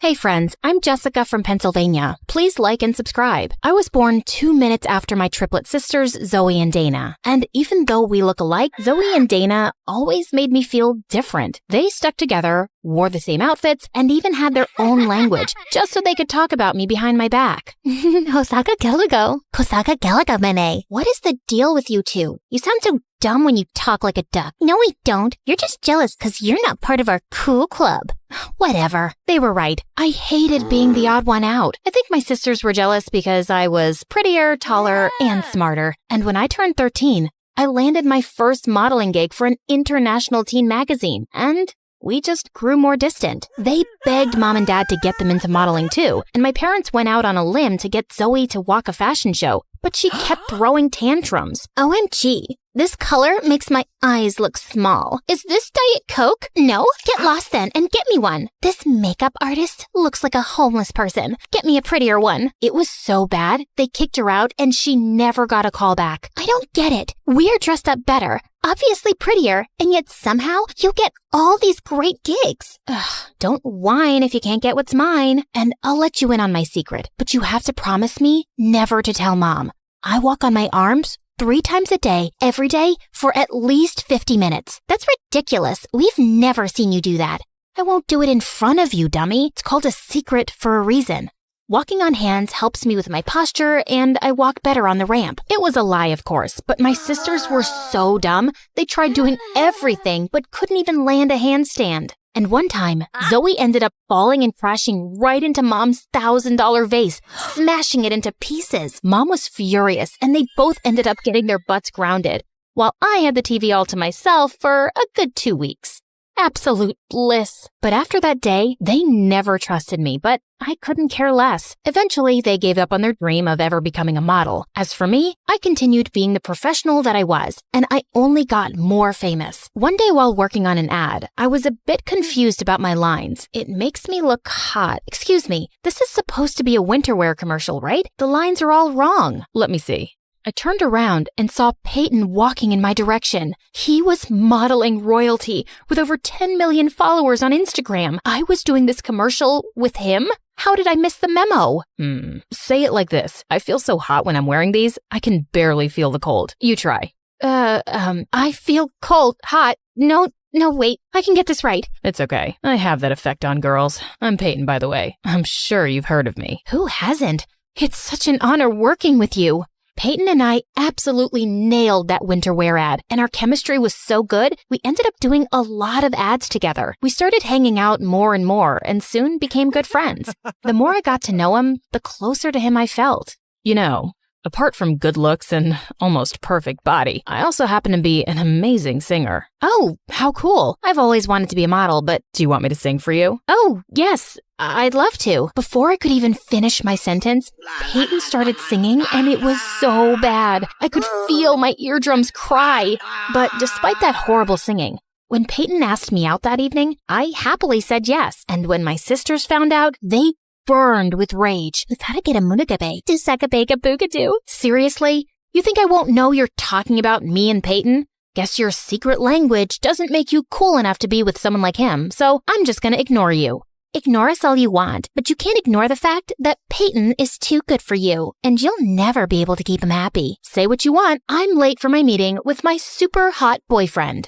Hey friends, I'm Jessica from Pennsylvania. Please like and subscribe. I was born 2 minutes after my triplet sisters, Zoe and Dana. And even though we look alike, Zoe and Dana always made me feel different. They stuck together, wore the same outfits, and even had their own language, just so they could talk about me behind my back. Hosaka Gelago. Kosaka Gelaga Mene. What is the deal with you two? You sound so dumb when you talk like a duck. No, we don't. You're just jealous because you're not part of our cool club. Whatever. They were right. I hated being the odd one out. I think my sisters were jealous because I was prettier, taller, and smarter. And when I turned 13, I landed my first modeling gig for an international teen magazine. And we just grew more distant. They begged Mom and Dad to get them into modeling too, and my parents went out on a limb to get Zoe to walk a fashion show, but she kept throwing tantrums. OMG. This color makes my eyes look small. Is this Diet Coke? No? Get lost then and get me one. This makeup artist looks like a homeless person. Get me a prettier one. It was so bad, they kicked her out and she never got a call back. I don't get it. We're dressed up better, obviously prettier, and yet somehow you get all these great gigs. Ugh, don't whine if you can't get what's mine. And I'll let you in on my secret, but you have to promise me never to tell Mom. I walk on my arms 3 times a day, every day, for at least 50 minutes. That's ridiculous. We've never seen you do that. I won't do it in front of you, dummy. It's called a secret for a reason. Walking on hands helps me with my posture, and I walk better on the ramp. It was a lie, of course, but my sisters were so dumb. They tried doing everything, but couldn't even land a handstand. And one time, Zoe ended up falling and crashing right into Mom's $1,000 vase, smashing it into pieces. Mom was furious, and they both ended up getting their butts grounded, while I had the TV all to myself for a good 2 weeks. Absolute bliss. But after that day, they never trusted me, but I couldn't care less. Eventually, they gave up on their dream of ever becoming a model. As for me, I continued being the professional that I was, and I only got more famous. One day while working on an ad, I was a bit confused about my lines. It makes me look hot. Excuse me, this is supposed to be a winter wear commercial, right? The lines are all wrong. Let me see. I turned around and saw Peyton walking in my direction. He was modeling royalty with over 10 million followers on Instagram. I was doing this commercial with him? How did I miss the memo? Say it like this. I feel so hot when I'm wearing these, I can barely feel the cold. You try. I feel cold, hot. No, wait. I can get this right. It's okay. I have that effect on girls. I'm Peyton, by the way. I'm sure you've heard of me. Who hasn't? It's such an honor working with you. Peyton and I absolutely nailed that winter wear ad, and our chemistry was so good, we ended up doing a lot of ads together. We started hanging out more and more, and soon became good friends. The more I got to know him, the closer to him I felt. You know, apart from good looks and almost perfect body, I also happen to be an amazing singer. Oh, how cool. I've always wanted to be a model, but do you want me to sing for you? Oh, yes. I'd love to. Before I could even finish my sentence, Peyton started singing, and it was so bad. I could feel my eardrums cry. But despite that horrible singing, When Peyton asked me out that evening, I happily said yes. And when my sisters found out, they burned with rage. Seriously? You think I won't know you're talking about me and Peyton? Guess your secret language doesn't make you cool enough to be with someone like him, so I'm just gonna ignore you. Ignore us all you want, but you can't ignore the fact that Peyton is too good for you, and you'll never be able to keep him happy. Say what you want, I'm late for my meeting with my super hot boyfriend.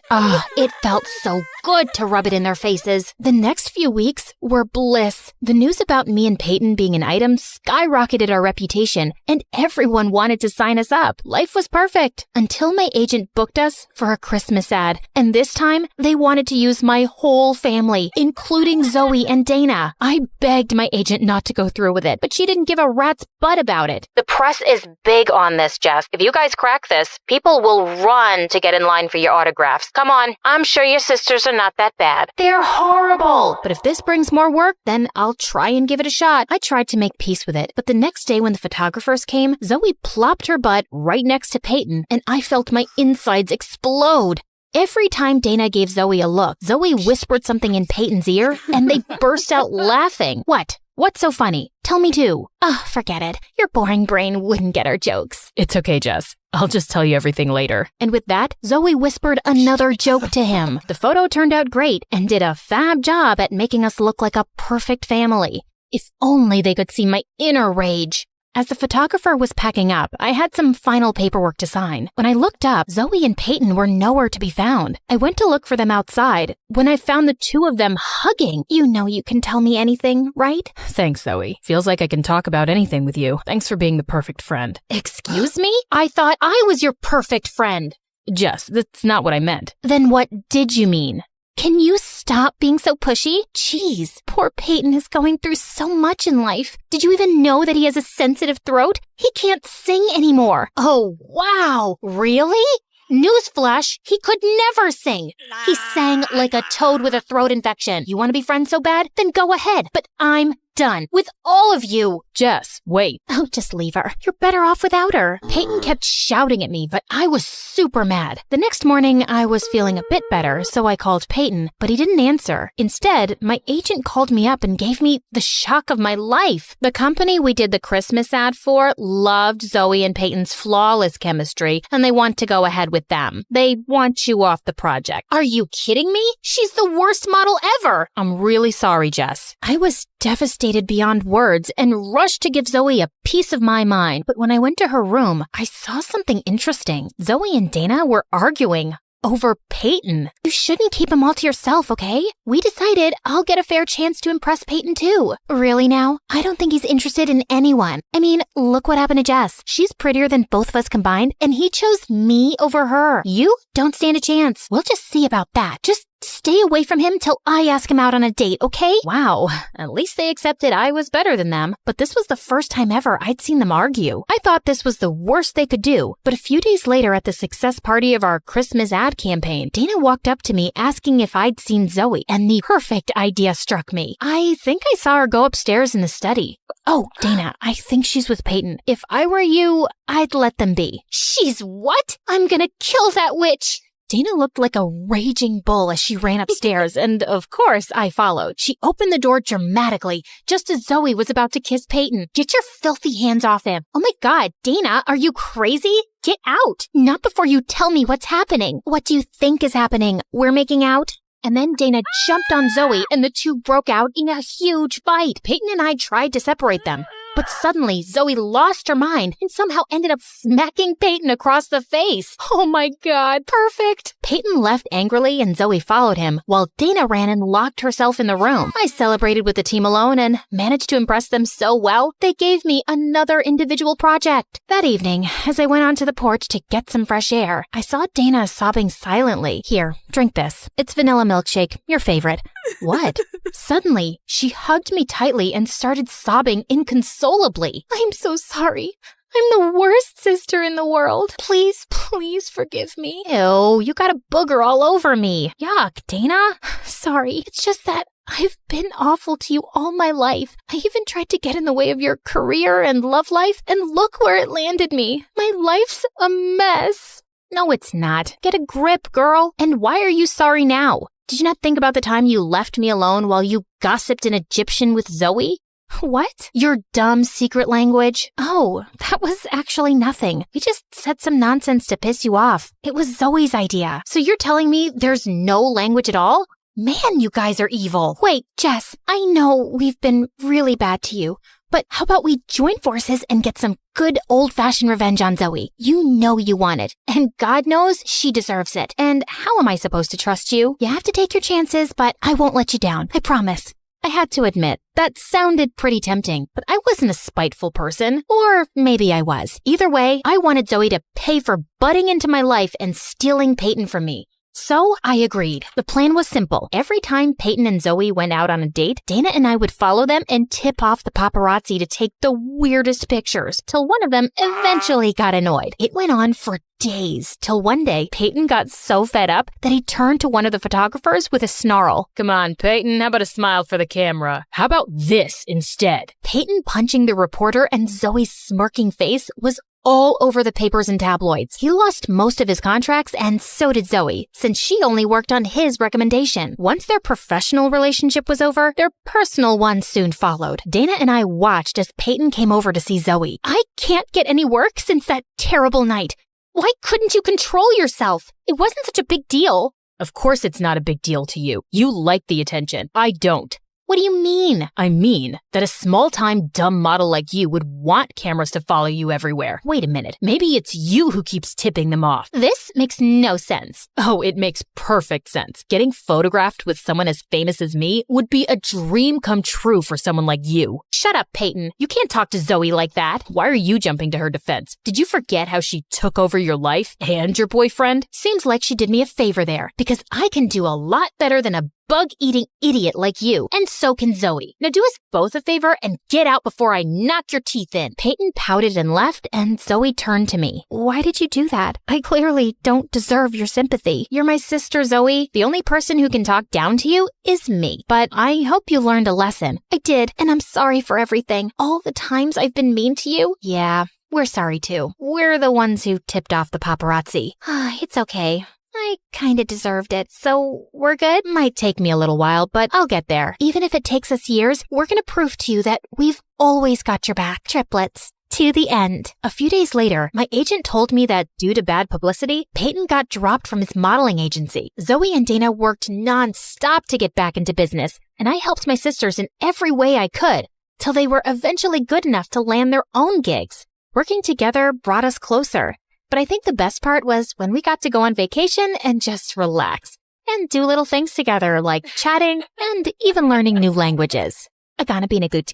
It felt so good to rub it in their faces. The next few weeks were bliss. The news about me and Peyton being an item skyrocketed our reputation, and everyone wanted to sign us up. Life was perfect until my agent booked us for a Christmas ad, and this time they wanted to use my whole family, including Zoe and Dana. I begged my agent not to go through with it, but she didn't give a rat's butt about it. The press is big on this, Jess. If you guys crack this, people will run to get in line for your autographs. Come on, I'm sure your sisters are not that bad. They're horrible! But if this brings more work, then I'll try and give it a shot. I tried to make peace with it, but the next day when the photographers came, Zoe plopped her butt right next to Peyton, and I felt my insides explode. Every time Dana gave Zoe a look, Zoe whispered something in Peyton's ear, and they burst out laughing. What? What's so funny? Tell me too. Forget it. Your boring brain wouldn't get our jokes. It's okay, Jess. I'll just tell you everything later. And with that, Zoe whispered another joke to him. The photo turned out great and did a fab job at making us look like a perfect family. If only they could see my inner rage. As the photographer was packing up, I had some final paperwork to sign. When I looked up, Zoe and Peyton were nowhere to be found. I went to look for them outside when I found the two of them hugging. You know you can tell me anything, right? Thanks, Zoe. Feels like I can talk about anything with you. Thanks for being the perfect friend. Excuse me? I thought I was your perfect friend. Jess, that's not what I meant. Then what did you mean? Can you stop being so pushy? Jeez, poor Peyton is going through so much in life. Did you even know that he has a sensitive throat? He can't sing anymore. Oh, wow. Really? Newsflash, he could never sing. He sang like a toad with a throat infection. You want to be friends so bad? Then go ahead. But I'm done with all of you. Jess, wait. Oh, just leave her. You're better off without her. Peyton kept shouting at me, but I was super mad. The next morning, I was feeling a bit better, so I called Peyton, but he didn't answer. Instead, my agent called me up and gave me the shock of my life. The company we did the Christmas ad for loved Zoe and Peyton's flawless chemistry, and they want to go ahead with them. They want you off the project. Are you kidding me? She's the worst model ever. I'm really sorry, Jess. I was devastated beyond words and rushed to give Zoe a piece of my mind. But when I went to her room, I saw something interesting. Zoe and Dana were arguing over Peyton. You shouldn't keep him all to yourself, okay? We decided I'll get a fair chance to impress Peyton too. Really now? I don't think he's interested in anyone. I mean, look what happened to Jess. She's prettier than both of us combined, and he chose me over her. You don't stand a chance. We'll just see about that. Just stay away from him till I ask him out on a date, okay? Wow, at least they accepted I was better than them. But this was the first time ever I'd seen them argue. I thought this was the worst they could do. But a few days later at the success party of our Christmas ad campaign, Dana walked up to me asking if I'd seen Zoe, and the perfect idea struck me. I think I saw her go upstairs in the study. Oh, Dana, I think she's with Peyton. If I were you, I'd let them be. She's what? I'm gonna kill that witch! Dana looked like a raging bull as she ran upstairs, and of course, I followed. She opened the door dramatically, just as Zoe was about to kiss Peyton. Get your filthy hands off him. Oh my God, Dana, are you crazy? Get out. Not before you tell me what's happening. What do you think is happening? We're making out? And then Dana jumped on Zoe, and the two broke out in a huge fight. Peyton and I tried to separate them. But suddenly, Zoe lost her mind and somehow ended up smacking Peyton across the face. Oh my God, perfect. Peyton left angrily and Zoe followed him, while Dana ran and locked herself in the room. I celebrated with the team alone and managed to impress them so well, they gave me another individual project. That evening, as I went onto the porch to get some fresh air, I saw Dana sobbing silently. Here, drink this. It's vanilla milkshake, your favorite. What? Suddenly, she hugged me tightly and started sobbing inconsolably. I'm so sorry. I'm the worst sister in the world. Please, please forgive me. Ew, you got a booger all over me. Yuck, Dana. Sorry. It's just that I've been awful to you all my life. I even tried to get in the way of your career and love life, and look where it landed me. My life's a mess. No, it's not. Get a grip, girl. And why are you sorry now? Did you not think about the time you left me alone while you gossiped in Egyptian with Zoe? What? Your dumb secret language? Oh, that was actually nothing. We just said some nonsense to piss you off. It was Zoe's idea. So you're telling me there's no language at all? Man, you guys are evil. Wait, Jess, I know we've been really bad to you, but how about we join forces and get some good old-fashioned revenge on Zoe? You know you want it, and God knows she deserves it. And how am I supposed to trust you? You have to take your chances, but I won't let you down. I promise. I had to admit, that sounded pretty tempting, but I wasn't a spiteful person. Or maybe I was. Either way, I wanted Zoe to pay for butting into my life and stealing Peyton from me. So I agreed. The plan was simple. Every time Peyton and Zoe went out on a date, Dana and I would follow them and tip off the paparazzi to take the weirdest pictures, till one of them eventually got annoyed. It went on for days, till one day Peyton got so fed up that he turned to one of the photographers with a snarl. Come on, Peyton, how about a smile for the camera? How about this instead? Peyton punching the reporter and Zoe's smirking face was all over the papers and tabloids. He lost most of his contracts, and so did Zoe, since she only worked on his recommendation. Once their professional relationship was over, their personal one soon followed. Dana and I watched as Peyton came over to see Zoe. I can't get any work since that terrible night. Why couldn't you control yourself? It wasn't such a big deal. Of course it's not a big deal to you. You like the attention. I don't. What do you mean? I mean that a small-time dumb model like you would want cameras to follow you everywhere. Wait a minute. Maybe it's you who keeps tipping them off. This makes no sense. Oh, it makes perfect sense. Getting photographed with someone as famous as me would be a dream come true for someone like you. Shut up, Peyton. You can't talk to Zoe like that. Why are you jumping to her defense? Did you forget how she took over your life and your boyfriend? Seems like she did me a favor there, because I can do a lot better than a bug-eating idiot like you, and so can Zoe. Now do us both a favor and get out before I knock your teeth in. Peyton pouted and left, and Zoe turned to me. Why did you do that? I clearly don't deserve your sympathy. You're my sister, Zoe. The only person who can talk down to you is me. But I hope you learned a lesson. I did, and I'm sorry for everything. All the times I've been mean to you. Yeah, we're sorry too. We're the ones who tipped off the paparazzi. It's okay. I kinda deserved it, so we're good? Might take me a little while, but I'll get there. Even if it takes us years, we're gonna prove to you that we've always got your back. Triplets. To the end. A few days later, my agent told me that due to bad publicity, Peyton got dropped from his modeling agency. Zoe and Dana worked non-stop to get back into business, and I helped my sisters in every way I could, till they were eventually good enough to land their own gigs. Working together brought us closer. But I think the best part was when we got to go on vacation and just relax and do little things together like chatting and even learning new languages. Agana bina gutge,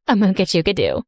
amunka chukadu.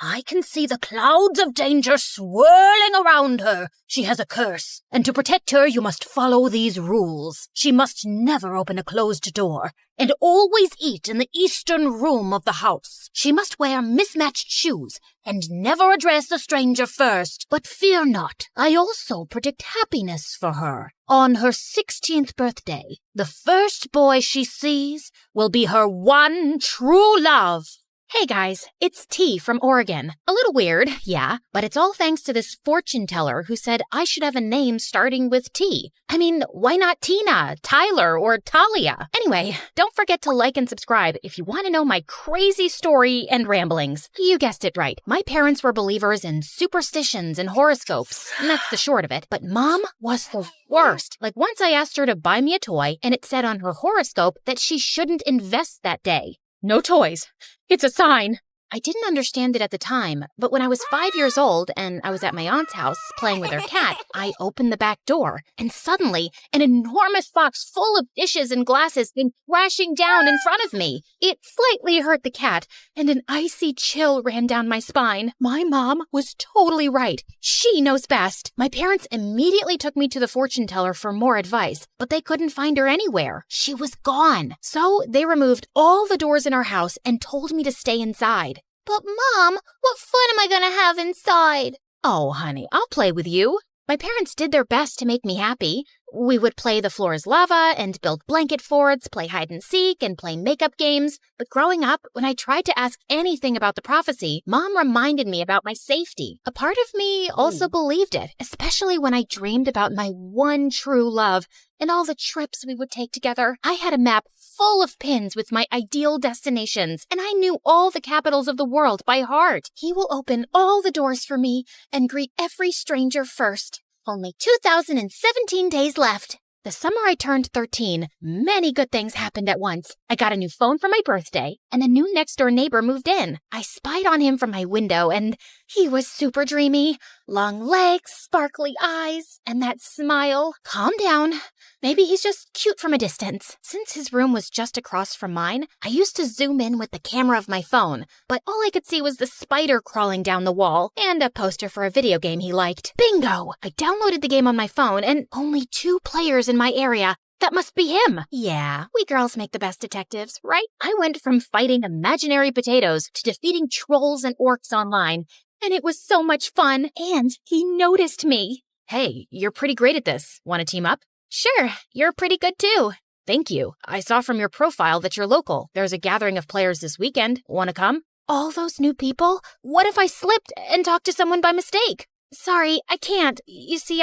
I can see the clouds of danger swirling around her. She has a curse, and to protect her, you must follow these rules. She must never open a closed door, and always eat in the eastern room of the house. She must wear mismatched shoes, and never address a stranger first. But fear not, I also predict happiness for her. On her 16th birthday, the first boy she sees will be her one true love. Hey guys, it's T from Oregon. A little weird, yeah, but it's all thanks to this fortune teller who said I should have a name starting with T. I mean, why not Tina, Tyler, or Talia? Anyway, don't forget to like and subscribe if you want to know my crazy story and ramblings. You guessed it right. My parents were believers in superstitions and horoscopes, and that's the short of it. But Mom was the worst. Like once I asked her to buy me a toy, and it said on her horoscope that she shouldn't invest that day. No toys. It's a sign. I didn't understand it at the time, but when I was 5 years old and I was at my aunt's house playing with her cat, I opened the back door, and suddenly an enormous box full of dishes and glasses came crashing down in front of me. It slightly hurt the cat, and an icy chill ran down my spine. My mom was totally right. She knows best. My parents immediately took me to the fortune teller for more advice, but they couldn't find her anywhere. She was gone. So they removed all the doors in our house and told me to stay inside. But Mom, what fun am I gonna have inside? Oh, honey, I'll play with you. My parents did their best to make me happy. We would play The Floor is Lava and build blanket forts, play hide and seek, and play makeup games. But growing up, when I tried to ask anything about the prophecy, Mom reminded me about my safety. A part of me also believed it, especially when I dreamed about my one true love and all the trips we would take together. I had a map full of pins with my ideal destinations, and I knew all the capitals of the world by heart. He will open all the doors for me and greet every stranger first. Only 2,017 days left. The summer I turned 13, many good things happened at once. I got a new phone for my birthday, and a new next-door neighbor moved in. I spied on him from my window, and he was super dreamy. Long legs, sparkly eyes, and that smile. Calm down. Maybe he's just cute from a distance. Since his room was just across from mine, I used to zoom in with the camera of my phone, but all I could see was the spider crawling down the wall and a poster for a video game he liked. Bingo! I downloaded the game on my phone, and only 2 players in my area. That must be him. Yeah, we girls make the best detectives, right? I went from fighting imaginary potatoes to defeating trolls and orcs online, and it was so much fun, and he noticed me. Hey, you're pretty great at this. Want to team up? Sure, you're pretty good too. Thank you. I saw from your profile that you're local. There's a gathering of players this weekend. Want to come? All those new people? What if I slipped and talked to someone by mistake? Sorry, I can't. You see,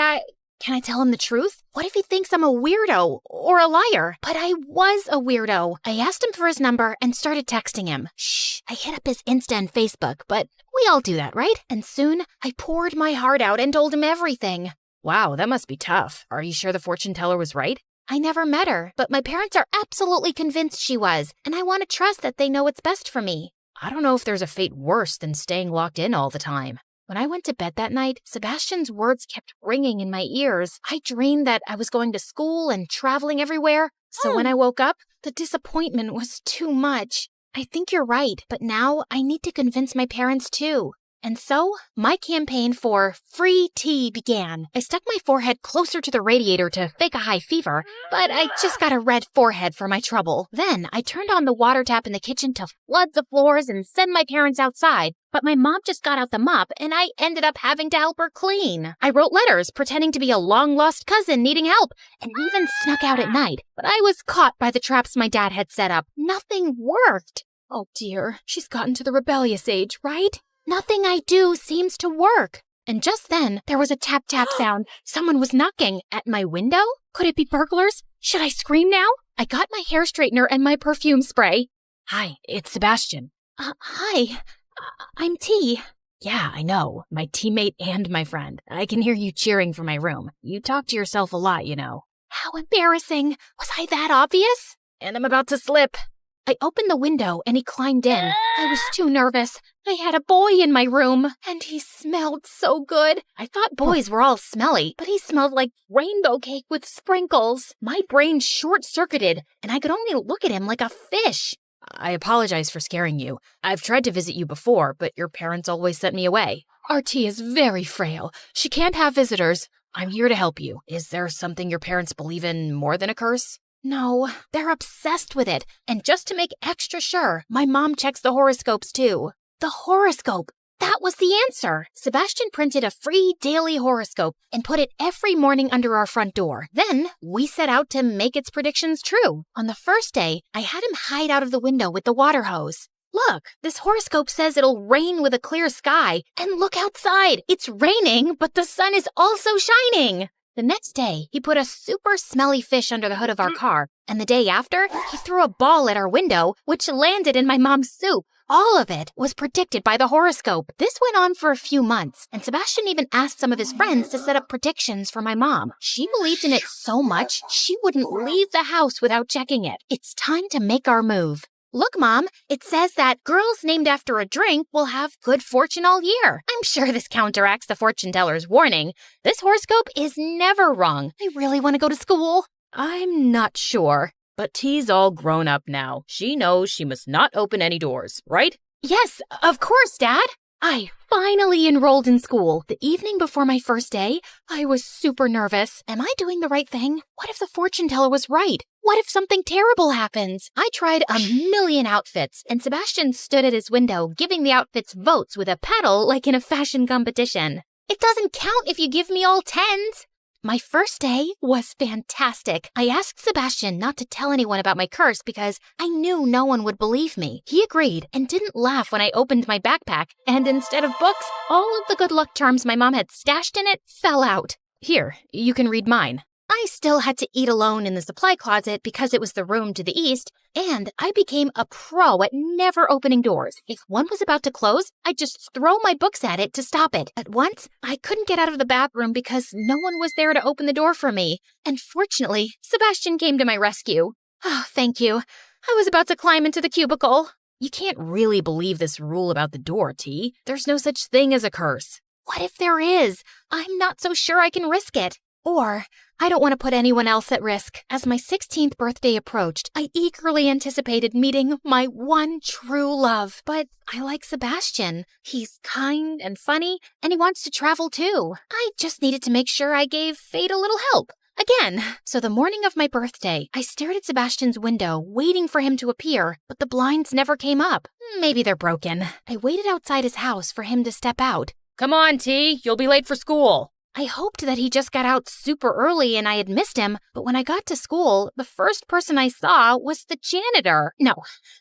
Can I tell him the truth? What if he thinks I'm a weirdo or a liar? But I was a weirdo. I asked him for his number and started texting him. Shh, I hit up his Insta and Facebook, but we all do that, right? And soon, I poured my heart out and told him everything. Wow, that must be tough. Are you sure the fortune teller was right? I never met her, but my parents are absolutely convinced she was, and I want to trust that they know what's best for me. I don't know if there's a fate worse than staying locked in all the time. When I went to bed that night, Sebastian's words kept ringing in my ears. I dreamed that I was going to school and traveling everywhere. So when I woke up, the disappointment was too much. I think you're right, but now I need to convince my parents too. And so, my campaign for free tea began. I stuck my forehead closer to the radiator to fake a high fever, but I just got a red forehead for my trouble. Then, I turned on the water tap in the kitchen to flood the floors and send my parents outside. But my mom just got out the mop, and I ended up having to help her clean. I wrote letters pretending to be a long-lost cousin needing help, and even snuck out at night. But I was caught by the traps my dad had set up. Nothing worked. Oh dear, she's gotten to the rebellious age, right? Nothing I do seems to work. And just then, there was a tap-tap sound. Someone was knocking at my window? Could it be burglars? Should I scream now? I got my hair straightener and my perfume spray. Hi, it's Sebastian. Hi. I'm T. Yeah, I know. My teammate and my friend. I can hear you cheering from my room. You talk to yourself a lot, you know. How embarrassing. Was I that obvious? And I'm about to slip. I opened the window and he climbed in. I was too nervous. I had a boy in my room, and he smelled so good. I thought boys were all smelly, but he smelled like rainbow cake with sprinkles. My brain short-circuited, and I could only look at him like a fish. I apologize for scaring you. I've tried to visit you before, but your parents always sent me away. Our T is very frail. She can't have visitors. I'm here to help you. Is there something your parents believe in more than a curse? No, they're obsessed with it. And just to make extra sure, my mom checks the horoscopes too. The horoscope. That was the answer. Sebastian printed a free daily horoscope and put it every morning under our front door. Then we set out to make its predictions true. On the first day, I had him hide out of the window with the water hose. Look, this horoscope says it'll rain with a clear sky. And look outside. It's raining, but the sun is also shining. The next day, he put a super smelly fish under the hood of our car, and the day after, he threw a ball at our window, which landed in my mom's soup. All of it was predicted by the horoscope. This went on for a few months, and Sebastian even asked some of his friends to set up predictions for my mom. She believed in it so much, she wouldn't leave the house without checking it. It's time to make our move. Look, Mom, it says that girls named after a drink will have good fortune all year. I'm sure this counteracts the fortune teller's warning. This horoscope is never wrong. I really want to go to school. I'm not sure. But T's all grown up now. She knows she must not open any doors, right? Yes, of course, Dad. I finally enrolled in school. The evening before my first day, I was super nervous. Am I doing the right thing? What if the fortune teller was right? What if something terrible happens? I tried a million outfits, and Sebastian stood at his window giving the outfits votes with a pedal like in a fashion competition. It doesn't count if you give me all 10s. My first day was fantastic. I asked Sebastian not to tell anyone about my curse because I knew no one would believe me. He agreed and didn't laugh when I opened my backpack, and instead of books, all of the good luck charms my mom had stashed in it fell out. Here, you can read mine. I still had to eat alone in the supply closet because it was the room to the east, and I became a pro at never opening doors. If one was about to close, I'd just throw my books at it to stop it. At once, I couldn't get out of the bathroom because no one was there to open the door for me. And fortunately, Sebastian came to my rescue. Oh, thank you. I was about to climb into the cubicle. You can't really believe this rule about the door, T. There's no such thing as a curse. What if there is? I'm not so sure I can risk it. Or, I don't want to put anyone else at risk. As my 16th birthday approached, I eagerly anticipated meeting my one true love. But I like Sebastian. He's kind and funny, and he wants to travel too. I just needed to make sure I gave fate a little help. Again. So the morning of my birthday, I stared at Sebastian's window, waiting for him to appear, but the blinds never came up. Maybe they're broken. I waited outside his house for him to step out. Come on, T. You'll be late for school. I hoped that he just got out super early and I had missed him, but when I got to school, the first person I saw was the janitor. No,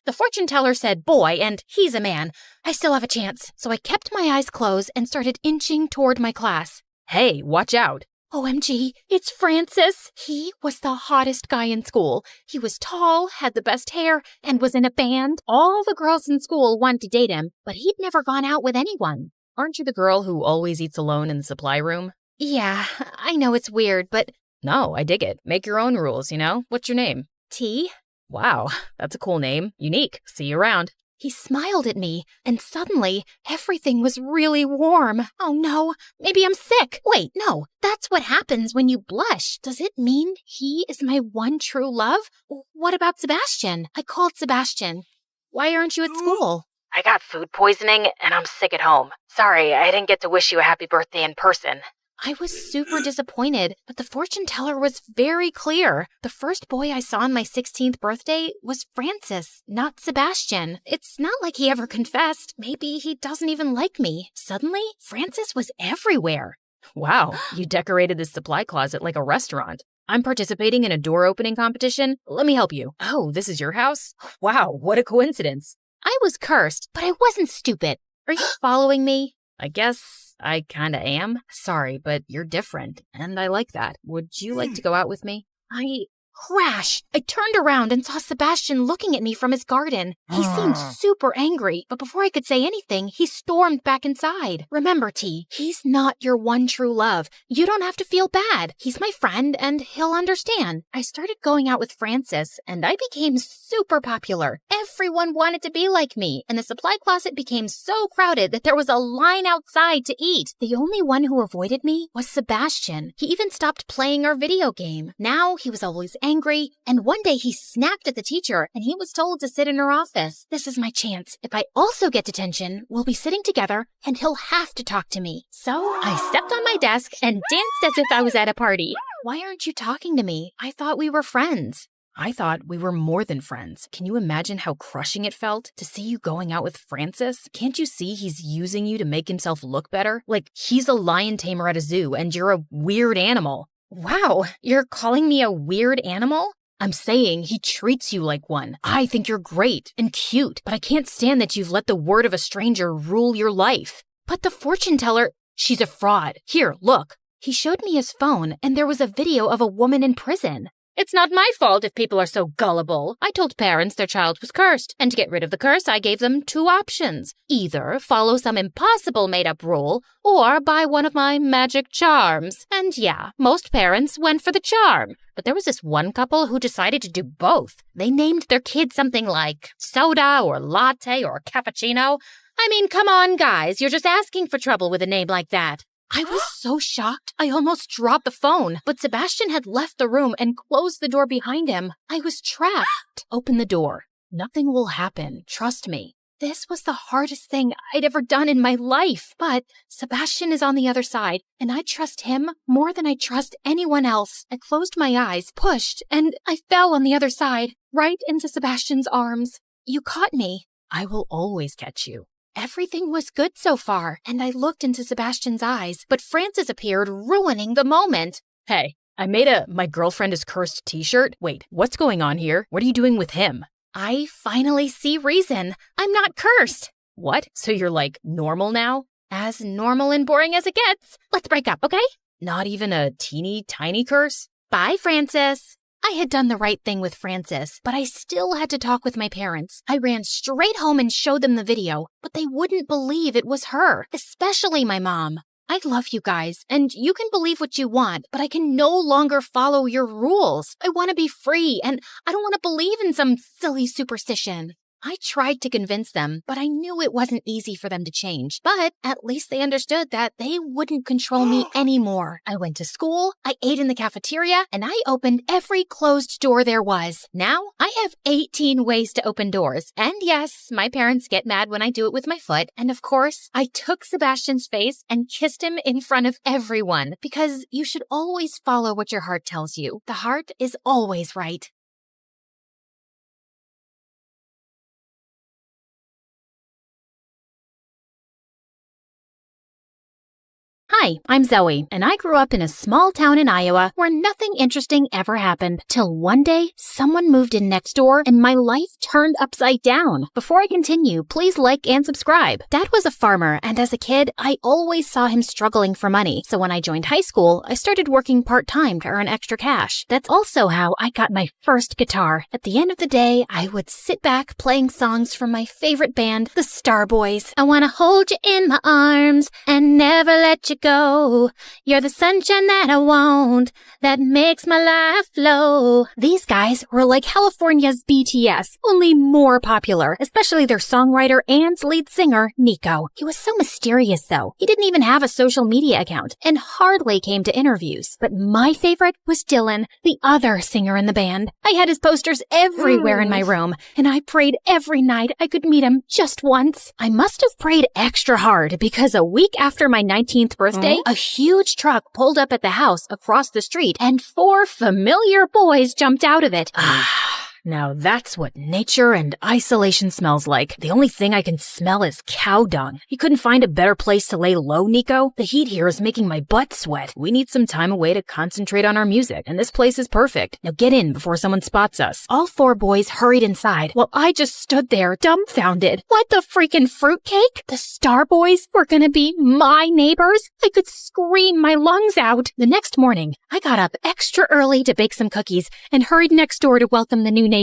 the fortune teller said boy, and he's a man. I still have a chance, so I kept my eyes closed and started inching toward my class. Hey, watch out. OMG, it's Francis. He was the hottest guy in school. He was tall, had the best hair, and was in a band. All the girls in school wanted to date him, but he'd never gone out with anyone. Aren't you the girl who always eats alone in the supply room? Yeah, I know it's weird, but... No, I dig it. Make your own rules, you know? What's your name? T. Wow, that's a cool name. Unique. See you around. He smiled at me, and suddenly, everything was really warm. Oh no, maybe I'm sick. Wait, no, that's what happens when you blush. Does it mean he is my one true love? What about Sebastian? I called Sebastian. Why aren't you at school? I got food poisoning, and I'm sick at home. Sorry, I didn't get to wish you a happy birthday in person. I was super disappointed, but the fortune teller was very clear. The first boy I saw on my 16th birthday was Francis, not Sebastian. It's not like he ever confessed. Maybe he doesn't even like me. Suddenly, Francis was everywhere. Wow, you decorated this supply closet like a restaurant. I'm participating in a door opening competition. Let me help you. Oh, this is your house? Wow, what a coincidence. I was cursed, but I wasn't stupid. Are you following me? I guess I kinda am. Sorry, but you're different, and I like that. Would you like to go out with me? Crash! I turned around and saw Sebastian looking at me from his garden. He seemed super angry, but before I could say anything, he stormed back inside. Remember, T, he's not your one true love. You don't have to feel bad. He's my friend, and he'll understand. I started going out with Francis, and I became super popular. Everyone wanted to be like me, and the supply closet became so crowded that there was a line outside to eat. The only one who avoided me was Sebastian. He even stopped playing our video game. Now he was always angry, and one day he snapped at the teacher and he was told to sit in her office. This is my chance. If I also get detention, we'll be sitting together and he'll have to talk to me. So I stepped on my desk and danced as if I was at a party. Why aren't you talking to me? I thought we were friends. I thought we were more than friends. Can you imagine how crushing it felt to see you going out with Francis? Can't you see he's using you to make himself look better? Like he's a lion tamer at a zoo and you're a weird animal. Wow, you're calling me a weird animal? I'm saying he treats you like one. I think you're great and cute, but I can't stand that you've let the word of a stranger rule your life. But the fortune teller, she's a fraud. Here, look. He showed me his phone, and there was a video of a woman in prison. It's not my fault if people are so gullible. I told parents their child was cursed, and to get rid of the curse, I gave them two options. Either follow some impossible made-up rule, or buy one of my magic charms. And yeah, most parents went for the charm. But there was this one couple who decided to do both. They named their kid something like soda or latte or cappuccino. I mean, come on, guys, you're just asking for trouble with a name like that. I was so shocked, I almost dropped the phone, but Sebastian had left the room and closed the door behind him. I was trapped. Open the door. Nothing will happen. Trust me. This was the hardest thing I'd ever done in my life, but Sebastian is on the other side, and I trust him more than I trust anyone else. I closed my eyes, pushed, and I fell on the other side, right into Sebastian's arms. You caught me. I will always catch you. Everything was good so far, and I looked into Sebastian's eyes, but Francis appeared, ruining the moment. Hey, I made a My Girlfriend is Cursed t-shirt. Wait, what's going on here? What are you doing with him? I finally see reason. I'm not cursed. What? So you're like normal now? As normal and boring as it gets. Let's break up, okay? Not even a teeny tiny curse? Bye, Francis. I had done the right thing with Francis, but I still had to talk with my parents. I ran straight home and showed them the video, but they wouldn't believe it was her, especially my mom. I love you guys, and you can believe what you want, but I can no longer follow your rules. I want to be free, and I don't want to believe in some silly superstition. I tried to convince them, but I knew it wasn't easy for them to change. But at least they understood that they wouldn't control me anymore. I went to school, I ate in the cafeteria, and I opened every closed door there was. Now, I have 18 ways to open doors. And yes, my parents get mad when I do it with my foot. And of course, I took Sebastian's face and kissed him in front of everyone. Because you should always follow what your heart tells you. The heart is always right. Hi, I'm Zoe, and I grew up in a small town in Iowa where nothing interesting ever happened. Till one day, someone moved in next door and my life turned upside down. Before I continue, please like and subscribe. Dad was a farmer, and as a kid, I always saw him struggling for money. So when I joined high school, I started working part-time to earn extra cash. That's also how I got my first guitar. At the end of the day, I would sit back playing songs from my favorite band, the Starboys. I want to hold you in my arms and never let you go. You're the sunshine that I want, that makes my life flow. These guys were like California's BTS, only more popular, especially their songwriter and lead singer, Nico. He was so mysterious though. He didn't even have a social media account and hardly came to interviews. But my favorite was Dylan, the other singer in the band. I had his posters everywhere in my room, and I prayed every night I could meet him just once. I must have prayed extra hard because a week after my 19th birthday, a huge truck pulled up at the house across the street and 4 familiar boys jumped out of it. Now that's what nature and isolation smells like. The only thing I can smell is cow dung. You couldn't find a better place to lay low, Nico? The heat here is making my butt sweat. We need some time away to concentrate on our music, and this place is perfect. Now get in before someone spots us. All 4 boys hurried inside while I just stood there dumbfounded. What the freaking fruitcake? The Starboys were gonna be my neighbors? I could scream my lungs out. The next morning, I got up extra early to bake some cookies and hurried next door to welcome the new neighbors.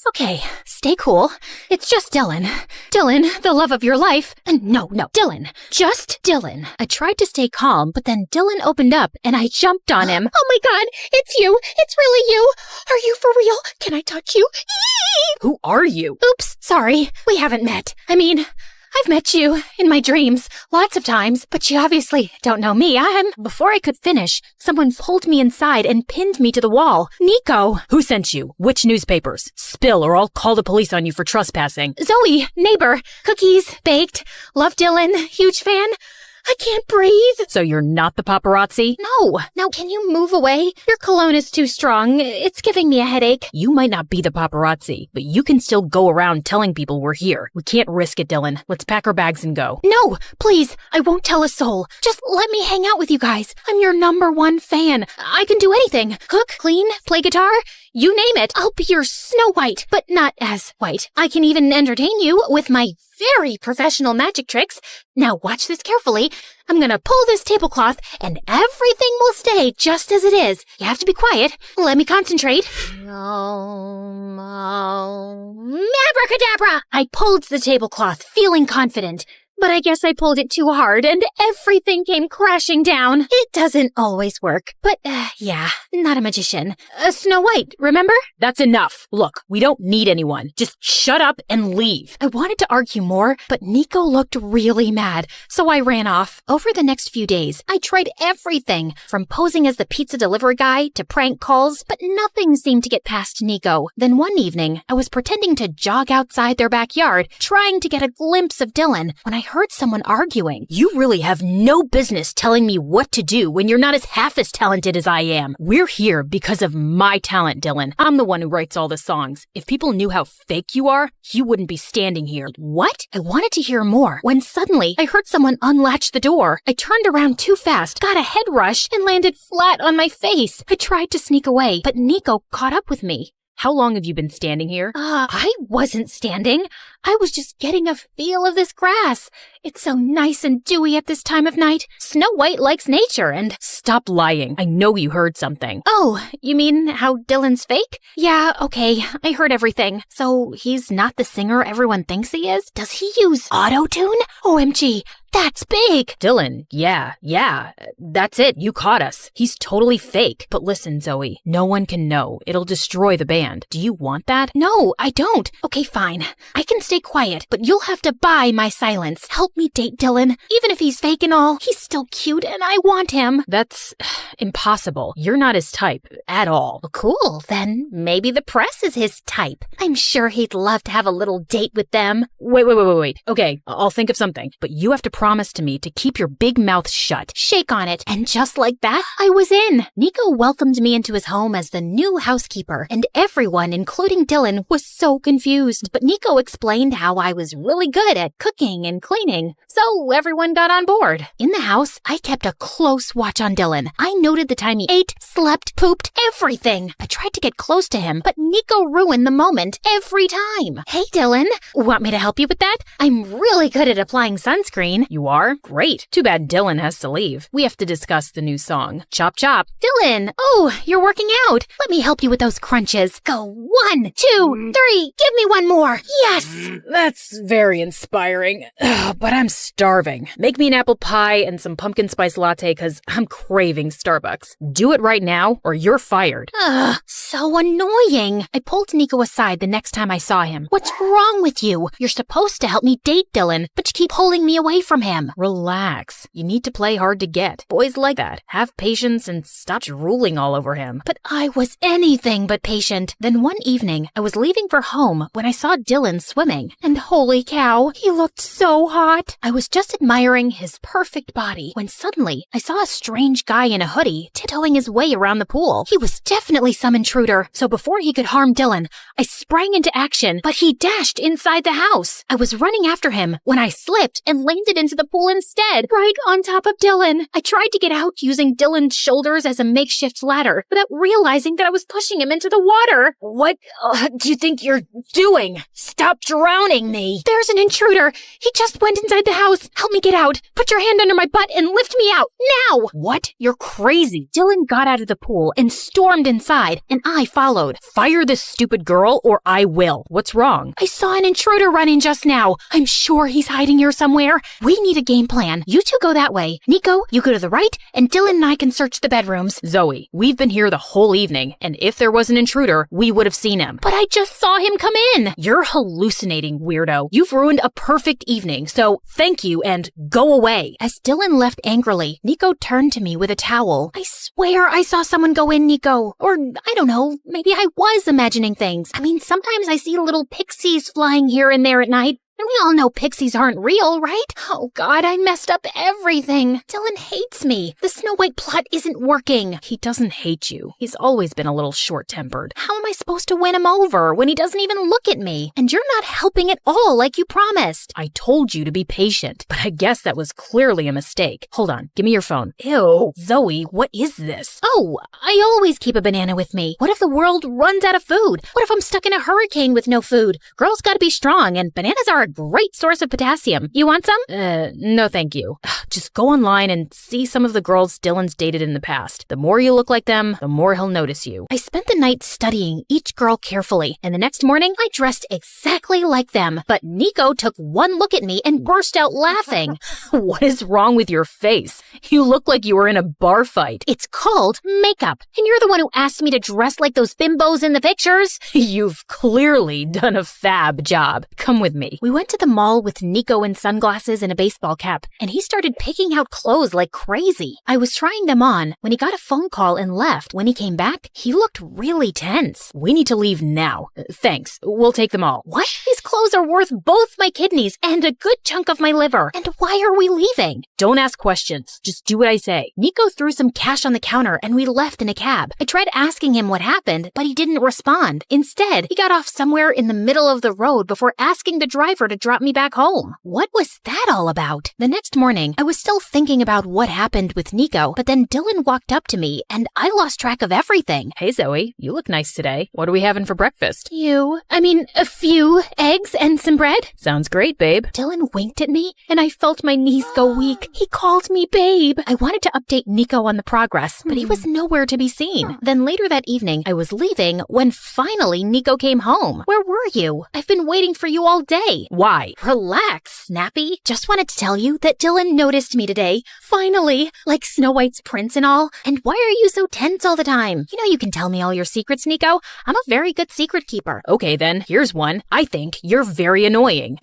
Okay, stay cool. It's just Dylan. Dylan, the love of your life. And no, Dylan. Just Dylan. I tried to stay calm, but then Dylan opened up and I jumped on him. Oh my god, it's you. It's really you. Are you for real? Can I touch you? Who are you? Oops, sorry. We haven't met. I mean, I've met you in my dreams lots of times, but you obviously don't know me. Before I could finish, someone pulled me inside and pinned me to the wall. Nico! Who sent you? Which newspapers? Spill or I'll call the police on you for trespassing. Zoe, neighbor, cookies, baked, love Dylan, huge fan. I can't breathe. So you're not the paparazzi? No. Now, can you move away? Your cologne is too strong. It's giving me a headache. You might not be the paparazzi, but you can still go around telling people we're here. We can't risk it, Dylan. Let's pack our bags and go. No, please. I won't tell a soul. Just let me hang out with you guys. I'm your #1 fan. I can do anything. Cook, clean, play guitar. You name it. I'll be your Snow White, but not as white. I can even entertain you with my very professional magic tricks. Now watch this carefully. I'm gonna pull this tablecloth and everything will stay just as it is. You have to be quiet. Let me concentrate. Abracadabra! I pulled the tablecloth, feeling confident. But I guess I pulled it too hard and everything came crashing down. It doesn't always work. But, yeah, not a magician. Snow White, remember? That's enough. Look, we don't need anyone. Just shut up and leave. I wanted to argue more, but Nico looked really mad, so I ran off. Over the next few days, I tried everything, from posing as the pizza delivery guy to prank calls, but nothing seemed to get past Nico. Then one evening, I was pretending to jog outside their backyard, trying to get a glimpse of Dylan, when I heard someone arguing. You really have no business telling me what to do when you're not as half as talented as I am. We're here because of my talent, Dylan. I'm the one who writes all the songs. If people knew how fake you are, you wouldn't be standing here. What? I wanted to hear more when suddenly I heard someone unlatch the door. I turned around too fast, got a head rush, and landed flat on my face. I tried to sneak away, but Nico caught up with me. How long have you been standing here? I wasn't standing. I was just getting a feel of this grass. It's so nice and dewy at this time of night. Snow White likes nature and... Stop lying. I know you heard something. Oh, you mean how Dylan's fake? Yeah, okay. I heard everything. So he's not the singer everyone thinks he is? Does he use auto-tune? OMG, that's big. Dylan, yeah. That's it. You caught us. He's totally fake. But listen, Zoe, no one can know. It'll destroy the band. Do you want that? No, I don't. Okay, fine. I can stay quiet, but you'll have to buy my silence. Help me date Dylan. Even if he's fake and all, he's still cute and I want him. That's impossible. You're not his type at all. Cool, then maybe the press is his type. I'm sure he'd love to have a little date with them. Wait. Okay, I'll think of something. But you have to promise to me to keep your big mouth shut. Shake on it. And just like that, I was in. Nico welcomed me into his home as the new housekeeper, and everyone, including Dylan, was so confused. But Nico explained how I was really good at cooking and cleaning, so everyone got on board. In the house, I kept a close watch on Dylan. I noted the time he ate, slept, pooped, everything. I tried to get close to him, but Nico ruined the moment every time. Hey, Dylan, want me to help you with that? I'm really good at applying sunscreen. You are? Great. Too bad Dylan has to leave. We have to discuss the new song. Chop chop. Dylan! Oh, you're working out. Let me help you with those crunches. Go 1, 2, 3. Give me one more. Yes! That's very inspiring. But I'm starving. Make me an apple pie and some pumpkin spice latte because I'm craving Starbucks. Do it right now or you're fired. So annoying. I pulled Nico aside the next time I saw him. What's wrong with you? You're supposed to help me date Dylan, but you keep pulling me away from him. Relax. You need to play hard to get. Boys like that. Have patience and stop drooling all over him. But I was anything but patient. Then one evening, I was leaving for home when I saw Dylan swimming. And holy cow, he looked so hot. I was just admiring his perfect body when suddenly I saw a strange guy in a hoodie tiptoeing his way around the pool. He was definitely some intruder. So before he could harm Dylan, I sprang into action, but he dashed inside the house. I was running after him when I slipped and landed into the pool instead, right on top of Dylan. I tried to get out using Dylan's shoulders as a makeshift ladder without realizing that I was pushing him into the water. What do you think you're doing? Stop drowning me. There's an intruder. He just went inside the house. Help me get out. Put your hand under my butt and lift me out. Now! What? You're crazy. Dylan got out of the pool and stormed inside, and I followed. Fire this stupid girl or I will. What's wrong? I saw an intruder run in just now. I'm sure he's hiding here somewhere. We need a game plan. You two go that way. Nico, you go to the right, and Dylan and I can search the bedrooms. Zoe, we've been here the whole evening, and if there was an intruder, we would have seen him. But I just saw him come in. You're hallucinating, weirdo. You've ruined a perfect evening, so thank you and go away. As Dylan left angrily, Nico turned to me with a towel. I swear I saw someone go in, Nico. Or, I don't know, maybe I was imagining things. I mean, sometimes I see little pixies flying here and there at night. And we all know pixies aren't real, right? Oh God, I messed up everything. Dylan hates me. The Snow White plot isn't working. He doesn't hate you. He's always been a little short-tempered. How am I supposed to win him over when he doesn't even look at me? And you're not helping at all like you promised. I told you to be patient, but I guess that was clearly a mistake. Hold on, give me your phone. Ew, Zoe, what is this? Oh, I always keep a banana with me. What if the world runs out of food? What if I'm stuck in a hurricane with no food? Girls gotta be strong, and bananas are a great source of potassium. You want some? No thank you. Just go online and see some of the girls Dylan's dated in the past. The more you look like them, the more he'll notice you. I spent the night studying each girl carefully, and the next morning I dressed exactly like them. But Nico took one look at me and burst out laughing. What is wrong with your face? You look like you were in a bar fight. It's called makeup, and you're the one who asked me to dress like those bimbos in the pictures. You've clearly done a fab job. Come with me. We went to the mall with Nico in sunglasses and a baseball cap, and he started picking out clothes like crazy. I was trying them on when he got a phone call and left. When he came back, he looked really tense. We need to leave now. Thanks. We'll take them all. What? These clothes are worth both my kidneys and a good chunk of my liver. And why are we leaving? Don't ask questions. Just do what I say. Nico threw some cash on the counter and we left in a cab. I tried asking him what happened, but he didn't respond. Instead, he got off somewhere in the middle of the road before asking the driver to drop me back home. What was that all about? The next morning, I was still thinking about what happened with Nico, but then Dylan walked up to me and I lost track of everything. Hey Zoe, you look nice today. What are we having for breakfast? A few eggs and some bread. Sounds great, babe. Dylan winked at me and I felt my knees go weak. He called me babe. I wanted to update Nico on the progress, but he was nowhere to be seen. Then later that evening, I was leaving when finally Nico came home. Where were you? I've been waiting for you all day. Why? Relax, Snappy. Just wanted to tell you that Dylan noticed me today. Finally, like Snow White's prince and all. And why are you so tense all the time? You know you can tell me all your secrets, Nico. I'm a very good secret keeper. Okay then, here's one. I think you're very annoying.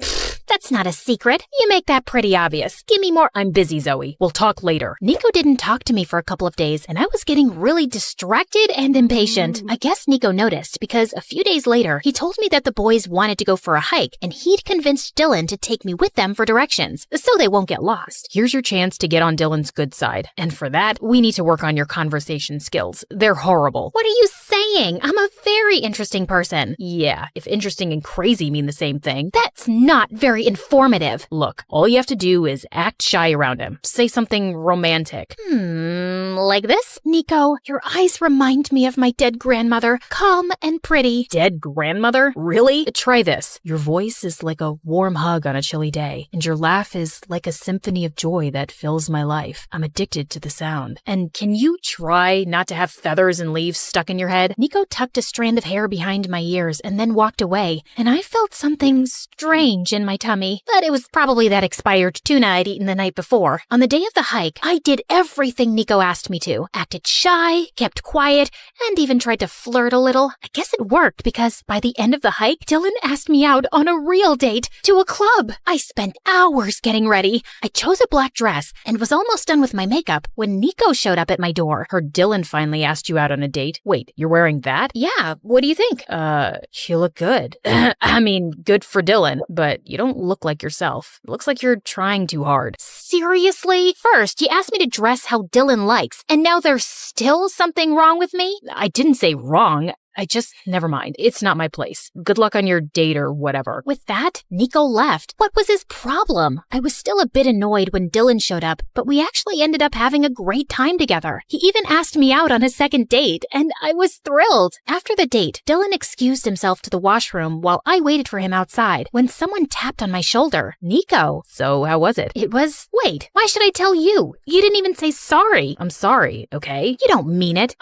That's not a secret. You make that pretty obvious. Give me more. I'm busy, Zoe. We'll talk later. Nico didn't talk to me for a couple of days, and I was getting really distracted and impatient. I guess Nico noticed because a few days later, he told me that the boys wanted to go for a hike, and he'd convinced Dylan to take me with them for directions, so they won't get lost. Here's your chance to get on Dylan's good side. And for that, we need to work on your conversation skills. They're horrible. What are you saying? I'm a very interesting person. Yeah, if interesting and crazy mean the same thing. That's not very informative. Look, all you have to do is act shy around him. Say something romantic. Like this? Nico, your eyes remind me of my dead grandmother. Calm and pretty. Dead grandmother? Really? Try this. Your voice is like a warm hug on a chilly day, and your laugh is like a symphony of joy that fills my life. I'm addicted to the sound. And can you try not to have feathers and leaves stuck in your head? Nico tucked a strand of hair behind my ears and then walked away, and I felt something strange in my tummy. But it was probably that expired tuna I'd eaten the night before. On the day of the hike, I did everything Nico asked me to. Acted shy, kept quiet, and even tried to flirt a little. I guess it worked because by the end of the hike, Dylan asked me out on a real date to a club. I spent hours getting ready. I chose a black dress and was almost done with my makeup when Nico showed up at my door. Heard Dylan finally asked you out on a date. Wait, you're wearing that? Yeah, what do you think? You look good. I mean, good for Dylan, but you don't look like yourself. It looks like you're trying too hard. Seriously? First, you asked me to dress how Dylan likes, and now there's still something wrong with me? I didn't say wrong. Never mind. It's not my place. Good luck on your date or whatever. With that, Nico left. What was his problem? I was still a bit annoyed when Dylan showed up, but we actually ended up having a great time together. He even asked me out on a second date, and I was thrilled. After the date, Dylan excused himself to the washroom while I waited for him outside when someone tapped on my shoulder. Nico. So how was it? Wait, why should I tell you? You didn't even say sorry. I'm sorry, okay? You don't mean it.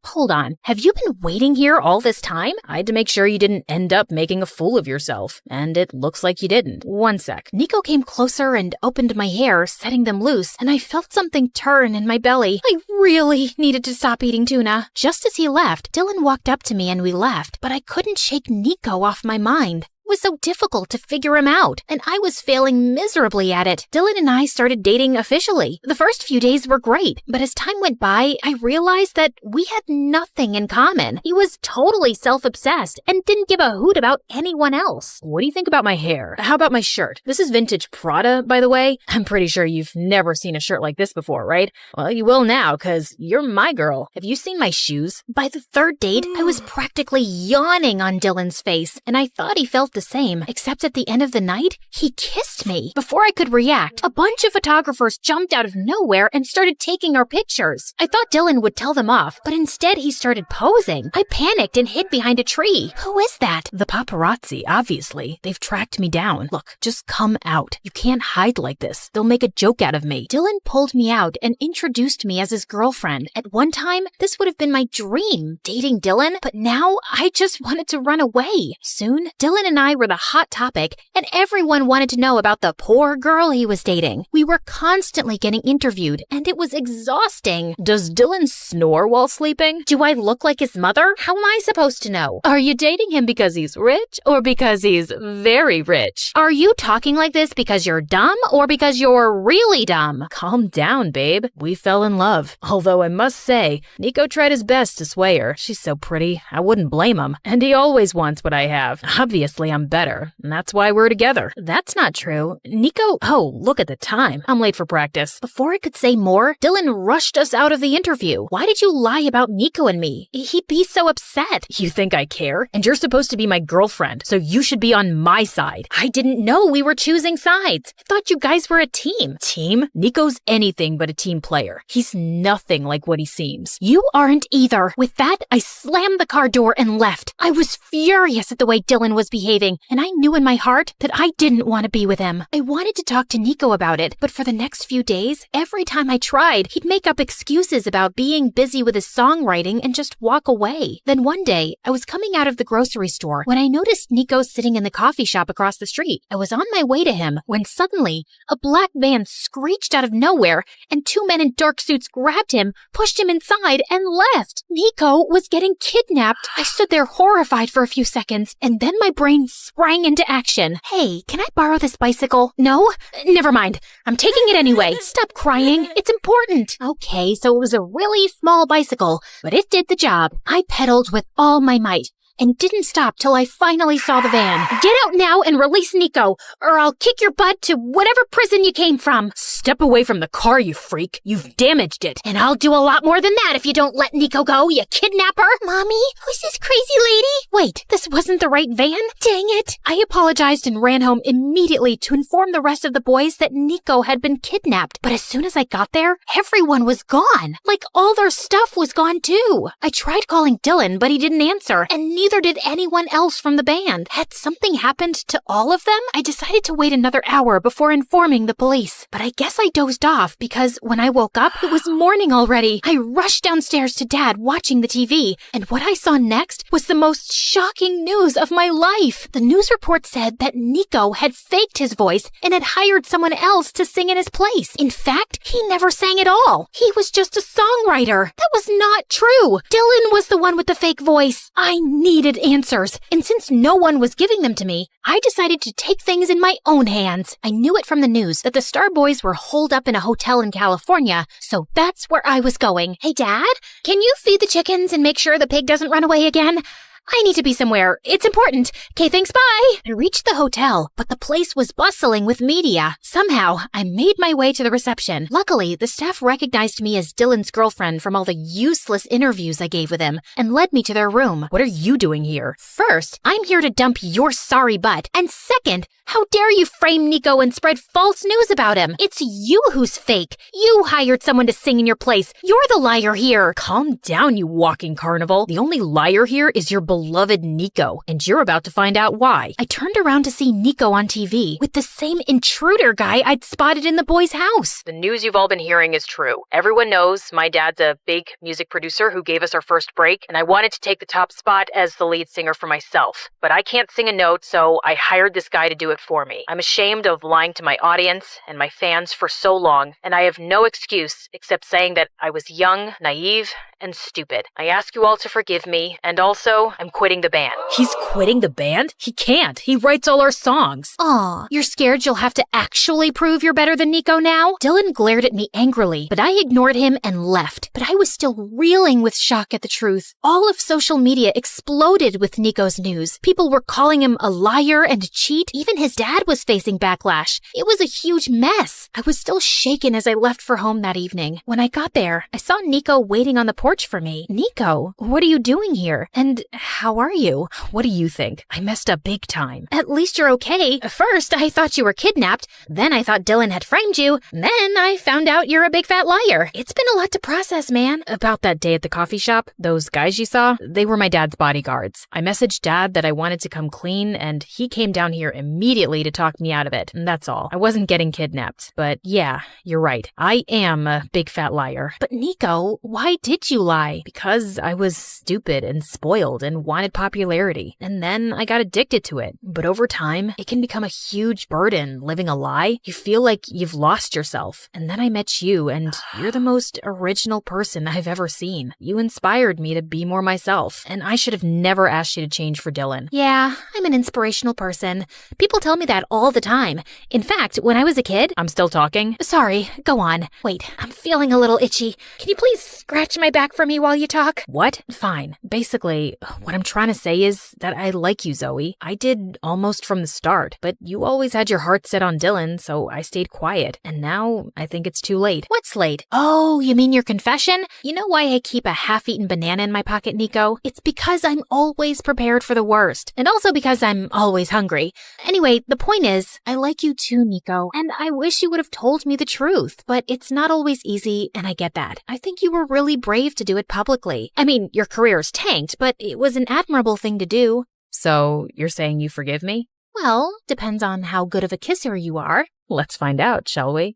Hold on. Have you been waiting here all this time? I had to make sure you didn't end up making a fool of yourself, and it looks like you didn't. One sec. Nico came closer and opened my hair, setting them loose, and I felt something turn in my belly. I really needed to stop eating tuna. Just as he left, Dylan walked up to me and we left, but I couldn't shake Nico off my mind. It was so difficult to figure him out, and I was failing miserably at it. Dylan and I started dating officially. The first few days were great, but as time went by, I realized that we had nothing in common. He was totally self-obsessed and didn't give a hoot about anyone else. What do you think about my hair? How about my shirt? This is vintage Prada, by the way. I'm pretty sure you've never seen a shirt like this before, right? Well, you will now, because you're my girl. Have you seen my shoes? By the third date, I was practically yawning on Dylan's face, and I thought he felt the same, except at the end of the night, he kissed me. Before I could react, a bunch of photographers jumped out of nowhere and started taking our pictures. I thought Dylan would tell them off, but instead he started posing. I panicked and hid behind a tree. Who is that? The paparazzi, obviously. They've tracked me down. Look, just come out. You can't hide like this. They'll make a joke out of me. Dylan pulled me out and introduced me as his girlfriend. At one time, this would have been my dream, dating Dylan, but now I just wanted to run away. Soon, Dylan and I were the hot topic, and everyone wanted to know about the poor girl he was dating. We were constantly getting interviewed, and it was exhausting. Does Dylan snore while sleeping? Do I look like his mother? How am I supposed to know? Are you dating him because he's rich or because he's very rich? Are you talking like this because you're dumb or because you're really dumb? Calm down, babe. We fell in love. Although I must say, Nico tried his best to sway her. She's so pretty, I wouldn't blame him. And he always wants what I have. Obviously, am better, and that's why we're together. That's not true. Nico, oh, look at the time. I'm late for practice. Before I could say more, Dylan rushed us out of the interview. Why did you lie about Nico and me? He'd be so upset. You think I care? And you're supposed to be my girlfriend, so you should be on my side. I didn't know we were choosing sides. I thought you guys were a team. Team? Nico's anything but a team player. He's nothing like what he seems. You aren't either. With that, I slammed the car door and left. I was furious at the way Dylan was behaving, and I knew in my heart that I didn't want to be with him. I wanted to talk to Nico about it, but for the next few days, every time I tried, he'd make up excuses about being busy with his songwriting and just walk away. Then one day, I was coming out of the grocery store when I noticed Nico sitting in the coffee shop across the street. I was on my way to him when suddenly, a black van screeched out of nowhere and 2 men in dark suits grabbed him, pushed him inside, and left. Nico was getting kidnapped. I stood there horrified for a few seconds, and then my brain sprang into action. Hey, can I borrow this bicycle? No? Never mind. I'm taking it anyway. Stop crying. It's important. Okay, so it was a really small bicycle, but it did the job. I pedaled with all my might and didn't stop till I finally saw the van. Get out now and release Nico, or I'll kick your butt to whatever prison you came from. Step away from the car, you freak. You've damaged it. And I'll do a lot more than that if you don't let Nico go, you kidnapper. Mommy, who's this crazy lady? Wait, this wasn't the right van? Dang it. I apologized and ran home immediately to inform the rest of the boys that Nico had been kidnapped. But as soon as I got there, everyone was gone. Like all their stuff was gone too. I tried calling Dylan, but he didn't answer, and neither did anyone else from the band. Had something happened to all of them? I decided to wait another hour before informing the police. But I guess I dozed off because when I woke up, it was morning already. I rushed downstairs to Dad watching the TV, and what I saw next was the most shocking news of my life. The news report said that Nico had faked his voice and had hired someone else to sing in his place. In fact, he never sang at all. He was just a songwriter. That was not true. Dylan was the one with the fake voice. I needed answers, and since no one was giving them to me, I decided to take things in my own hands. I knew it from the news that the Star Boys were holed up in a hotel in California, so that's where I was going. Hey, Dad, can you feed the chickens and make sure the pig doesn't run away again? I need to be somewhere. It's important. Okay, thanks, bye. I reached the hotel, but the place was bustling with media. Somehow, I made my way to the reception. Luckily, the staff recognized me as Dylan's girlfriend from all the useless interviews I gave with him and led me to their room. What are you doing here? First, I'm here to dump your sorry butt. And second, how dare you frame Nico and spread false news about him? It's you who's fake. You hired someone to sing in your place. You're the liar here. Calm down, you walking carnival. The only liar here is your beloved Nico, and you're about to find out why. I turned around to see Nico on TV with the same intruder guy I'd spotted in the boys' house. The news you've all been hearing is true. Everyone knows my dad's a big music producer who gave us our first break, and I wanted to take the top spot as the lead singer for myself. But I can't sing a note, so I hired this guy to do it for me. I'm ashamed of lying to my audience and my fans for so long, and I have no excuse except saying that I was young, naive, and stupid. I ask you all to forgive me, and also, I'm quitting the band. He's quitting the band? He can't. He writes all our songs. Aw, you're scared you'll have to actually prove you're better than Nico now? Dylan glared at me angrily, but I ignored him and left. But I was still reeling with shock at the truth. All of social media exploded with Nico's news. People were calling him a liar and a cheat. Even his dad was facing backlash. It was a huge mess. I was still shaken as I left for home that evening. When I got there, I saw Nico waiting on the porch for me. Nico, what are you doing here? And how are you? What do you think? I messed up big time. At least you're okay. First, I thought you were kidnapped. Then I thought Dylan had framed you. Then I found out you're a big fat liar. It's been a lot to process, man. About that day at the coffee shop, those guys you saw, they were my dad's bodyguards. I messaged Dad that I wanted to come clean, and he came down here immediately to talk me out of it. And that's all. I wasn't getting kidnapped. But yeah, you're right. I am a big fat liar. But Nico, why did you lie? Because I was stupid and spoiled and wanted popularity. And then I got addicted to it. But over time, it can become a huge burden living a lie. You feel like you've lost yourself. And then I met you, and you're the most original person I've ever seen. You inspired me to be more myself. And I should have never asked you to change for Dylan. Yeah, I'm an inspirational person. People tell me that all the time. In fact, when I was a kid... I'm still talking? Sorry, go on. Wait, I'm feeling a little itchy. Can you please scratch my back for me while you talk? What? Fine. Basically, when What I'm trying to say is that I like you, Zoe. I did almost from the start, but you always had your heart set on Dylan, so I stayed quiet. And now I think it's too late. What's late? Oh, you mean your confession? You know why I keep a half-eaten banana in my pocket, Nico? It's because I'm always prepared for the worst. And also because I'm always hungry. Anyway, the point is, I like you too, Nico. And I wish you would have told me the truth. But it's not always easy, and I get that. I think you were really brave to do it publicly. I mean, your career's tanked, but it was an admirable thing to do. So you're saying you forgive me? Well, depends on how good of a kisser you are. Let's find out, shall we?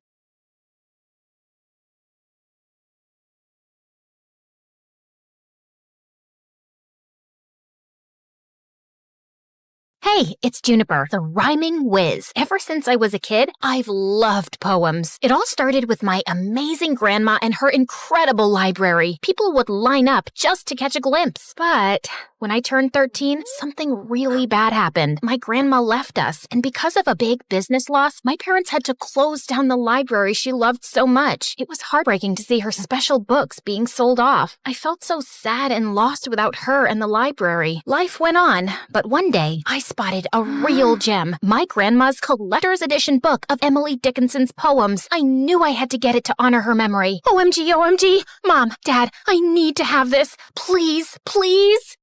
Hey, it's Juniper, the rhyming whiz. Ever since I was a kid, I've loved poems. It all started with my amazing grandma and her incredible library. People would line up just to catch a glimpse. But when I turned 13, something really bad happened. My grandma left us, and because of a big business loss, my parents had to close down the library she loved so much. It was heartbreaking to see her special books being sold off. I felt so sad and lost without her and the library. Life went on, but one day, I spotted a real gem, my grandma's collector's edition book of Emily Dickinson's poems. I knew I had to get it to honor her memory. OMG, OMG! Mom, Dad, I need to have this. Please, please!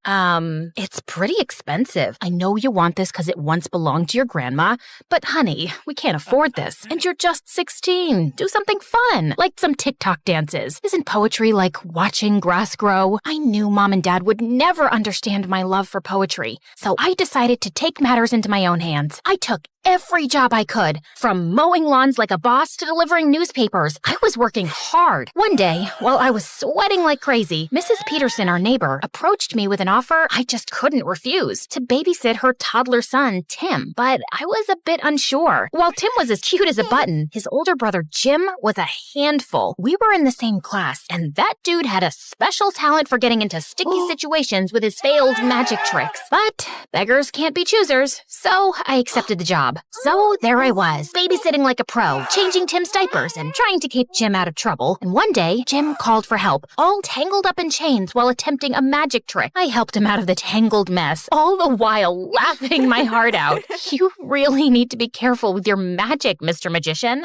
It's pretty expensive. I know you want this because it once belonged to your grandma, but honey, we can't afford this. And you're just 16. Do something fun, like some TikTok dances. Isn't poetry like watching grass grow? I knew Mom and Dad would never understand my love for poetry, so I decided to take matters into my own hands. I took every job I could, from mowing lawns like a boss to delivering newspapers. I was working hard. One day, while I was sweating like crazy, Mrs. Peterson, our neighbor, approached me with an offer I just couldn't refuse, to babysit her toddler son, Tim. But I was a bit unsure. While Tim was as cute as a button, his older brother, Jim, was a handful. We were in the same class, and that dude had a special talent for getting into sticky situations with his failed magic tricks. But beggars can't be choosers, so I accepted the job. So there I was, babysitting like a pro, changing Tim's diapers and trying to keep Jim out of trouble. And one day, Jim called for help, all tangled up in chains while attempting a magic trick. I helped him out of the tangled mess, all the while laughing my heart out. You really need to be careful with your magic, Mr. Magician.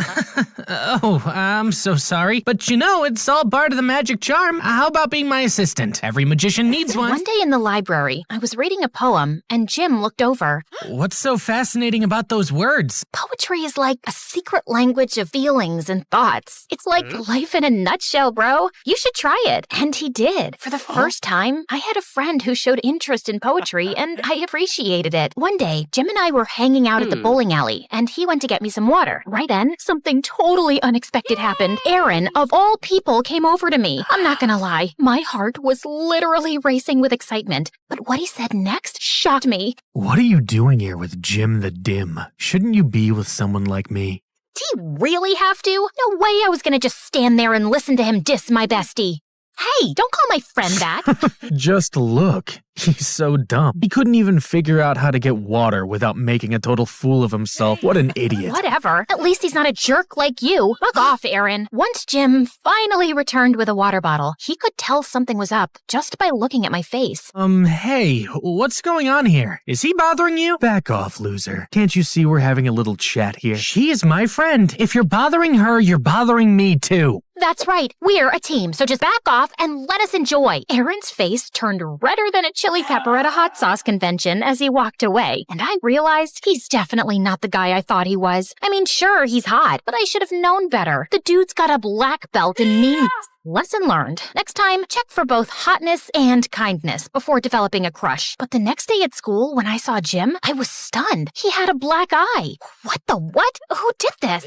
Oh, I'm so sorry. But you know, it's all part of the magic charm. How about being my assistant? Every magician needs one. One day in the library, I was reading a poem, and Jim looked over. What's so fascinating about those words? Poetry is like a secret language of feelings and thoughts. It's like life in a nutshell, bro. You should try it. And he did. For the first time, I had a friend who showed interest in poetry, and I appreciated it. One day, Jim and I were hanging out at the bowling alley, and he went to get me some water. Right then, something totally unexpected happened. Aaron, of all people, came over to me. I'm not gonna lie, my heart was literally racing with excitement. But what he said next shocked me. What are you doing here with Jim the Dim? Shouldn't you be with someone like me? Did he really have to? No way I was gonna just stand there and listen to him diss my bestie. Hey, don't call my friend that. Just look. He's so dumb. He couldn't even figure out how to get water without making a total fool of himself. What an idiot. Whatever. At least he's not a jerk like you. Fuck off, Aaron. Once Jim finally returned with a water bottle, he could tell something was up just by looking at my face. Hey, what's going on here? Is he bothering you? Back off, loser. Can't you see we're having a little chat here? She is my friend. If you're bothering her, you're bothering me too. That's right. We're a team, so just back off and let us enjoy. Aaron's face turned redder than a chili pepper at a hot sauce convention as he walked away, and I realized he's definitely not the guy I thought he was. I mean, sure, he's hot, but I should have known better. The dude's got a black belt in meanness. Lesson learned. Next time, check for both hotness and kindness before developing a crush. But the next day at school, when I saw Jim, I was stunned. He had a black eye. What the what? Who did this?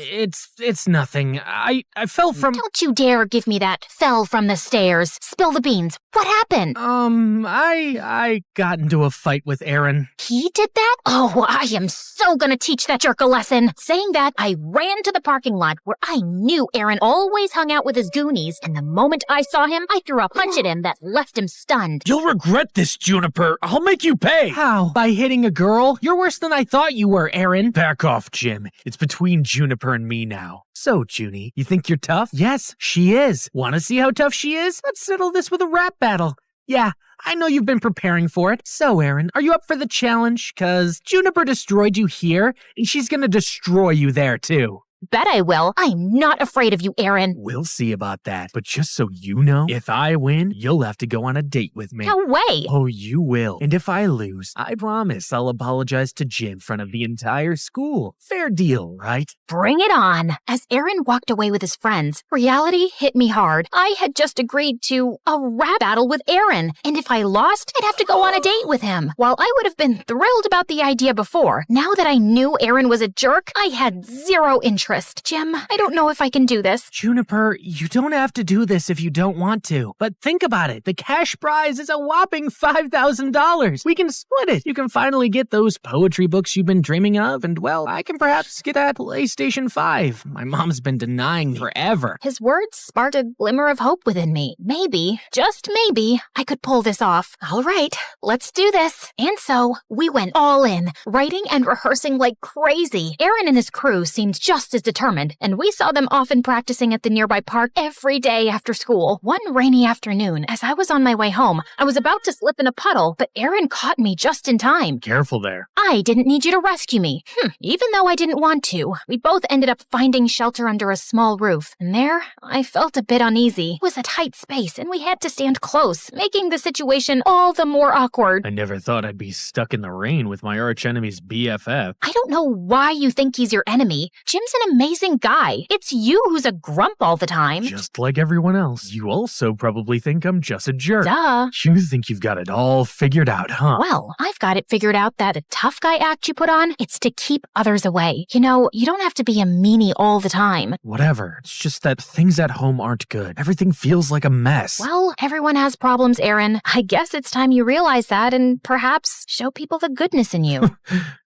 It's nothing. I fell from... Don't you dare give me that fell from the stairs. Spill the beans. What happened? I got into a fight with Aaron. He did that? Oh, I am so gonna teach that jerk a lesson. Saying that, I ran to the parking lot where I knew Aaron always hung out with his goonies, and the moment I saw him, I threw a punch at him that left him stunned. You'll regret this, Juniper. I'll make you pay. How? By hitting a girl? You're worse than I thought you were, Aaron. Back off, Jim. It's between Juniper and me now. So, Junie, you think you're tough? Yes, she is. Want to see how tough she is? Let's settle this with a rap battle. Yeah, I know you've been preparing for it. So, Aaron, are you up for the challenge? 'Cause Juniper destroyed you here, and she's gonna destroy you there, too. Bet I will. I'm not afraid of you, Aaron. We'll see about that. But just so you know, if I win, you'll have to go on a date with me. No way. Oh, you will. And if I lose, I promise I'll apologize to Jim in front of the entire school. Fair deal, right? Bring it on. As Aaron walked away with his friends, reality hit me hard. I had just agreed to a rap battle with Aaron, and if I lost, I'd have to go on a date with him. While I would have been thrilled about the idea before, now that I knew Aaron was a jerk, I had zero interest. Jim, I don't know if I can do this. Juniper, you don't have to do this if you don't want to. But think about it. The cash prize is a whopping $5,000. We can split it. You can finally get those poetry books you've been dreaming of, and, well, I can perhaps get that PlayStation 5. My mom's been denying forever. His words sparked a glimmer of hope within me. Maybe, just maybe, I could pull this off. All right, let's do this. And so, we went all in, writing and rehearsing like crazy. Aaron and his crew seemed just as determined, and we saw them often practicing at the nearby park every day after school. One rainy afternoon, as I was on my way home, I was about to slip in a puddle, but Aaron caught me just in time. Careful there. I didn't need you to rescue me. Even though I didn't want to, we both ended up finding shelter under a small roof. And there, I felt a bit uneasy. It was a tight space, and we had to stand close, making the situation all the more awkward. I never thought I'd be stuck in the rain with my archenemy's BFF. I don't know why you think he's your enemy. Jim's an amazing guy. It's you who's a grump all the time. Just like everyone else, you also probably think I'm just a jerk. Duh. You think you've got it all figured out, huh? Well, I've got it figured out that a tough guy act you put on, it's to keep others away. You know, you don't have to be a meanie all the time. Whatever. It's just that things at home aren't good. Everything feels like a mess. Well, everyone has problems, Aaron. I guess it's time you realize that and perhaps show people the goodness in you.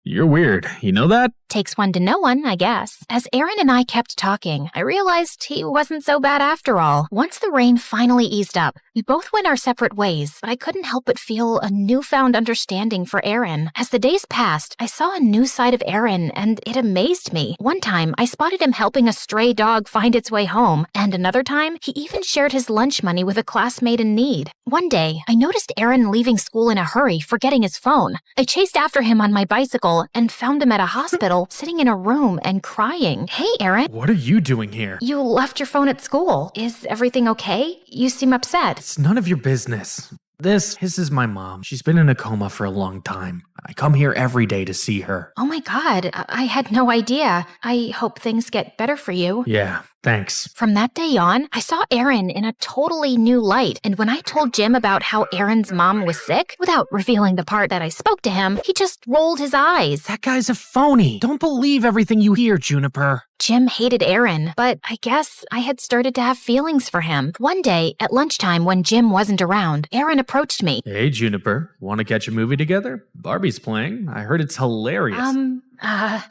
You're weird. You know that? Takes one to know one, I guess. As Aaron and I kept talking, I realized he wasn't so bad after all. Once the rain finally eased up, we both went our separate ways, but I couldn't help but feel a newfound understanding for Aaron. As the days passed, I saw a new side of Aaron, and it amazed me. One time, I spotted him helping a stray dog find its way home, and another time, he even shared his lunch money with a classmate in need. One day, I noticed Aaron leaving school in a hurry, forgetting his phone. I chased after him on my bicycle and found him at a hospital, sitting in a room and crying. Hey, Aaron. What are you doing here? You left your phone at school. Is everything okay? You seem upset. It's none of your business. This is my mom. She's been in a coma for a long time. I come here every day to see her. Oh my God, I had no idea. I hope things get better for you. Yeah, thanks. From that day on, I saw Aaron in a totally new light. And when I told Jim about how Aaron's mom was sick, without revealing the part that I spoke to him, he just rolled his eyes. That guy's a phony. Don't believe everything you hear, Juniper. Jim hated Aaron, but I guess I had started to have feelings for him. One day, at lunchtime when Jim wasn't around, Aaron approached me. Hey, Juniper. Want to catch a movie together? Barbie's playing. I heard it's hilarious.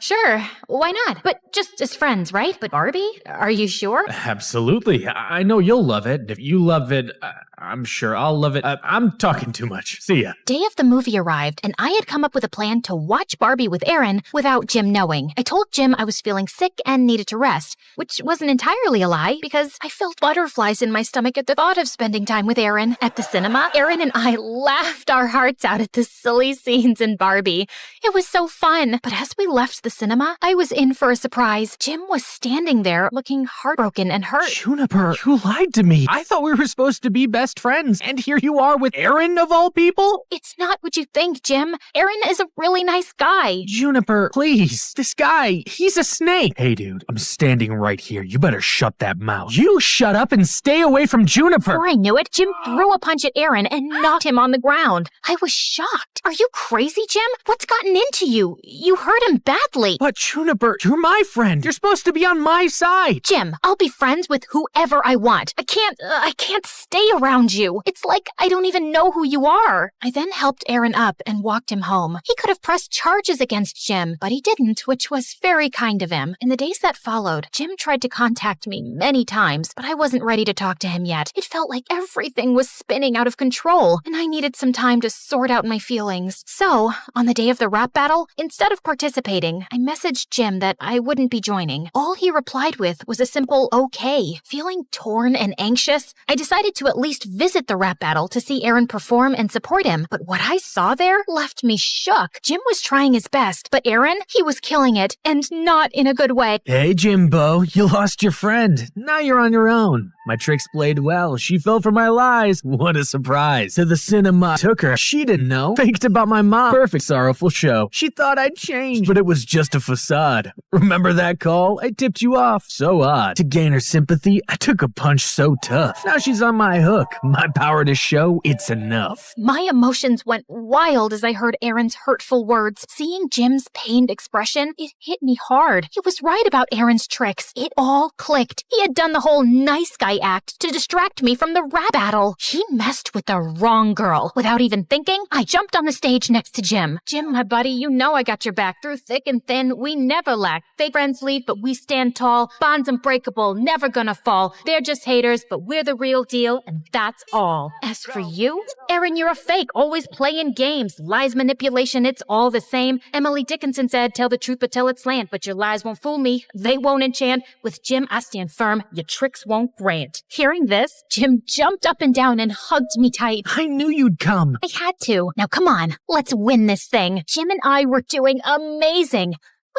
Sure. Why not? But just as friends, right? But Barbie? Are you sure? Absolutely. I know you'll love it. If you love it, I'm sure I'll love it. I'm talking too much. See ya. Day of the movie arrived, and I had come up with a plan to watch Barbie with Aaron without Jim knowing. I told Jim I was feeling sick and needed to rest, which wasn't entirely a lie because I felt butterflies in my stomach at the thought of spending time with Aaron. At the cinema, Aaron and I laughed our hearts out at the silly scenes in Barbie. It was so fun. But as we left the cinema, I was in for a surprise. Jim was standing there looking heartbroken and hurt. Juniper, you lied to me. I thought we were supposed to be best friends, and here you are with Aaron of all people? It's not what you think, Jim. Aaron is a really nice guy. Juniper, please. This guy, he's a snake. Hey, dude, I'm standing right here. You better shut that mouth. You shut up and stay away from Juniper. Before I knew it, Jim threw a punch at Aaron and knocked him on the ground. I was shocked. Are you crazy, Jim? What's gotten into you? You hurt him badly. But Juniper, you're my friend. You're supposed to be on my side. Jim, I'll be friends with whoever I want. I can't stay around you. It's like I don't even know who you are. I then helped Aaron up and walked him home. He could have pressed charges against Jim, but he didn't, which was very kind of him. In the days that followed, Jim tried to contact me many times, but I wasn't ready to talk to him yet. It felt like everything was spinning out of control, and I needed some time to sort out my feelings. So, on the day of the rap battle, instead of participating, I messaged Jim that I wouldn't be joining. All he replied with was a simple okay. Feeling torn and anxious, I decided to at least visit the rap battle to see Aaron perform and support him, but what I saw there left me shook. Jim was trying his best, but Aaron, he was killing it, and not in a good way. Hey, Jimbo, you lost your friend. Now you're on your own. My tricks played well. She fell for my lies. What a surprise. To the cinema. Took her. She didn't know. Faked about my mom. Perfect sorrowful show. She thought I'd changed, but it was just a facade. Remember that call? I tipped you off. So odd. To gain her sympathy, I took a punch so tough. Now she's on my hook. My power to show it's enough. My emotions went wild as I heard Aaron's hurtful words. Seeing Jim's pained expression, it hit me hard. He was right about Aaron's tricks. It all clicked. He had done the whole nice guy act to distract me from the rap battle. He messed with the wrong girl. Without even thinking, I jumped on the stage next to Jim. Jim, my buddy, you know I got your back. Through thick and thin, we never lack. Fake friends leave, but we stand tall. Bonds unbreakable, never gonna fall. They're just haters, but we're the real deal, and that's all. As for you, Aaron, you're a fake, always playing games. Lies, manipulation, it's all the same. Emily Dickinson said, tell the truth but tell it slant. But your lies won't fool me, they won't enchant. With Jim, I stand firm, your tricks won't grant. Hearing this, Jim jumped up and down and hugged me tight. I knew you'd come. I had to. Now come on, let's win this thing. Jim and I were doing amazing.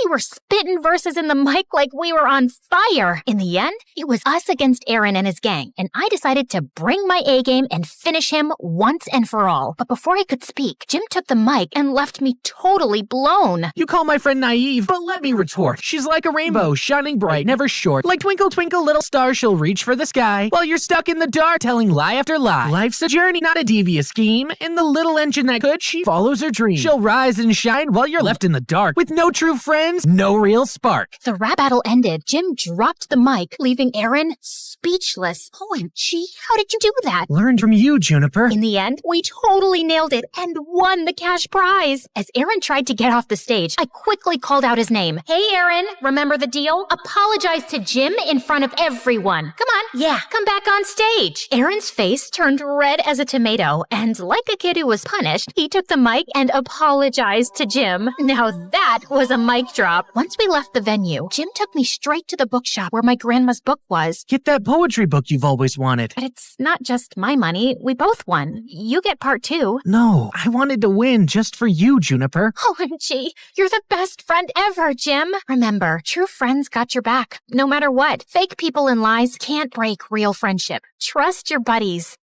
We were spitting verses in the mic like we were on fire. In the end, it was us against Aaron and his gang, and I decided to bring my A-game and finish him once and for all. But before I could speak, Jim took the mic and left me totally blown. You call my friend naive, but let me retort. She's like a rainbow, shining bright, never short. Like twinkle, twinkle, little star, she'll reach for the sky while you're stuck in the dark, telling lie after lie. Life's a journey, not a devious scheme. In the little engine that could, she follows her dream. She'll rise and shine while you're left in the dark with no true friends. No real spark. The rap battle ended. Jim dropped the mic, leaving Aaron speechless. OMG, how did you do that? Learned from you, Juniper. In the end, we totally nailed it and won the cash prize. As Aaron tried to get off the stage, I quickly called out his name. Hey, Aaron, remember the deal? Apologize to Jim in front of everyone. Come on. Yeah, come back on stage. Aaron's face turned red as a tomato, and like a kid who was punished, he took the mic and apologized to Jim. Now that was a mic drop. Once we left the venue, Jim took me straight to the bookshop where my grandma's book was. Get that poetry book you've always wanted. But it's not just my money. We both won. You get part 2. No, I wanted to win just for you, Juniper. OMG, you're the best friend ever, Jim. Remember, true friends got your back, no matter what. Fake people and lies can't break real friendship. Trust your buddies.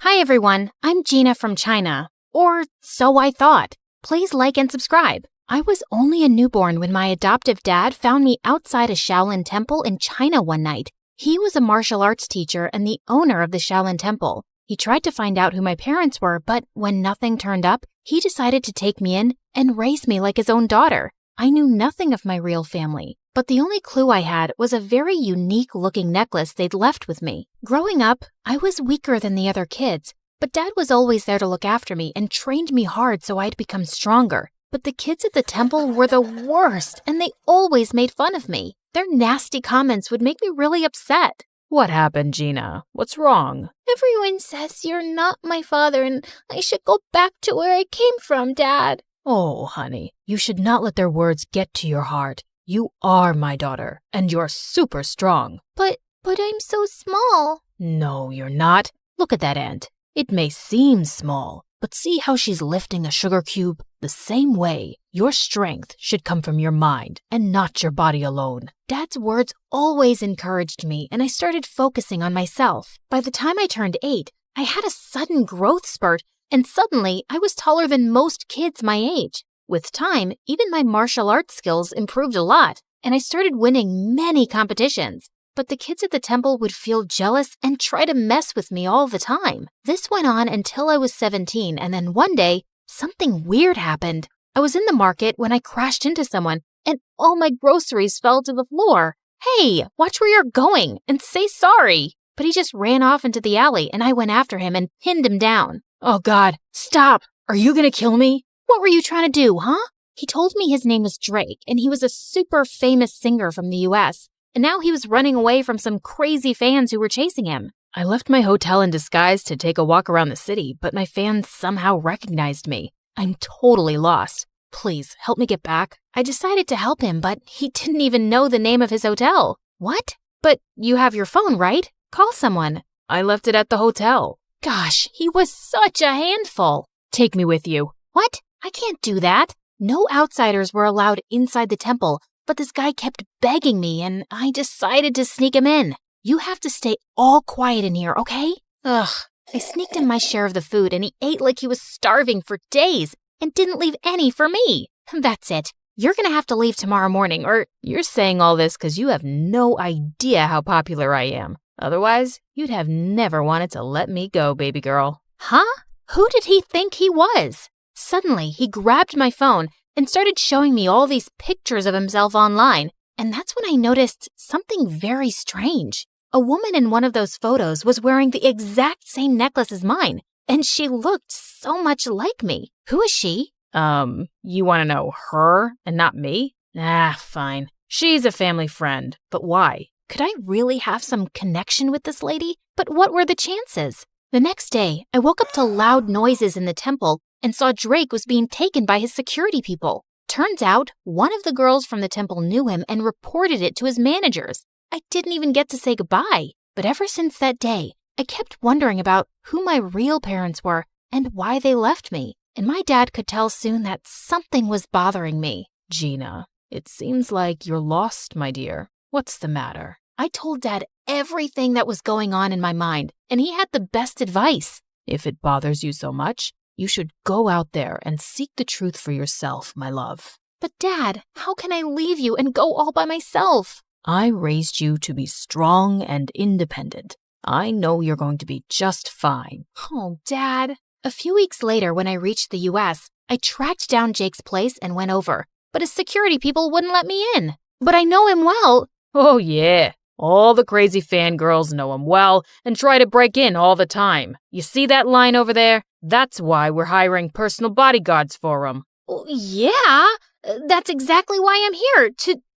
Hi everyone, I'm Gina from China. Or so I thought. Please like and subscribe. I was only a newborn when my adoptive dad found me outside a Shaolin temple in China one night. He was a martial arts teacher and the owner of the Shaolin temple. He tried to find out who my parents were, but when nothing turned up, he decided to take me in and raise me like his own daughter. I knew nothing of my real family, but the only clue I had was a very unique-looking necklace they'd left with me. Growing up, I was weaker than the other kids, but Dad was always there to look after me and trained me hard so I'd become stronger. But the kids at the temple were the worst, and they always made fun of me. Their nasty comments would make me really upset. What happened, Gina? What's wrong? Everyone says you're not my father and I should go back to where I came from, Dad. Oh, honey, you should not let their words get to your heart. You are my daughter, and you're super strong. But I'm so small. No, you're not. Look at that ant. It may seem small, but see how she's lifting a sugar cube? The same way, your strength should come from your mind and not your body alone. Dad's words always encouraged me, and I started focusing on myself. By the time I turned 8, I had a sudden growth spurt, and suddenly I was taller than most kids my age. With time, even my martial arts skills improved a lot, and I started winning many competitions. But the kids at the temple would feel jealous and try to mess with me all the time. This went on until I was 17, and then one day, something weird happened. I was in the market when I crashed into someone, and all my groceries fell to the floor. Hey, watch where you're going, and say sorry. But he just ran off into the alley, and I went after him and pinned him down. Oh God, stop! Are you gonna kill me? What were you trying to do, huh? He told me his name was Drake, and he was a super famous singer from the US. And now he was running away from some crazy fans who were chasing him. I left my hotel in disguise to take a walk around the city, but my fans somehow recognized me. I'm totally lost. Please, help me get back. I decided to help him, but he didn't even know the name of his hotel. What? But you have your phone, right? Call someone. I left it at the hotel. Gosh, he was such a handful. Take me with you. What? I can't do that. No outsiders were allowed inside the temple, but this guy kept begging me, and I decided to sneak him in. You have to stay all quiet in here, okay? Ugh. I sneaked in my share of the food, and he ate like he was starving for days and didn't leave any for me. That's it. You're gonna have to leave tomorrow morning, or you're saying all this because you have no idea how popular I am. Otherwise, you'd have never wanted to let me go, baby girl. Huh? Who did he think he was? Suddenly, he grabbed my phone and started showing me all these pictures of himself online, and that's when I noticed something very strange. A woman in one of those photos was wearing the exact same necklace as mine, and she looked so much like me. Who is she? You want to know her and not me? Fine. She's a family friend, but why? Could I really have some connection with this lady? But what were the chances? The next day, I woke up to loud noises in the temple and saw Drake was being taken by his security people. Turns out, one of the girls from the temple knew him and reported it to his managers. I didn't even get to say goodbye. But ever since that day, I kept wondering about who my real parents were and why they left me. And my dad could tell soon that something was bothering me. Gina, it seems like you're lost, my dear. What's the matter? I told Dad everything that was going on in my mind, and he had the best advice. If it bothers you so much, you should go out there and seek the truth for yourself, my love. But Dad, how can I leave you and go all by myself? I raised you to be strong and independent. I know you're going to be just fine. Oh, Dad. A few weeks later, when I reached the U.S., I tracked down Jake's place and went over, but his security people wouldn't let me in. But I know him well. Oh, yeah. All the crazy fangirls know him well and try to break in all the time. You see that line over there? That's why we're hiring personal bodyguards for him. Yeah, that's exactly why I'm here,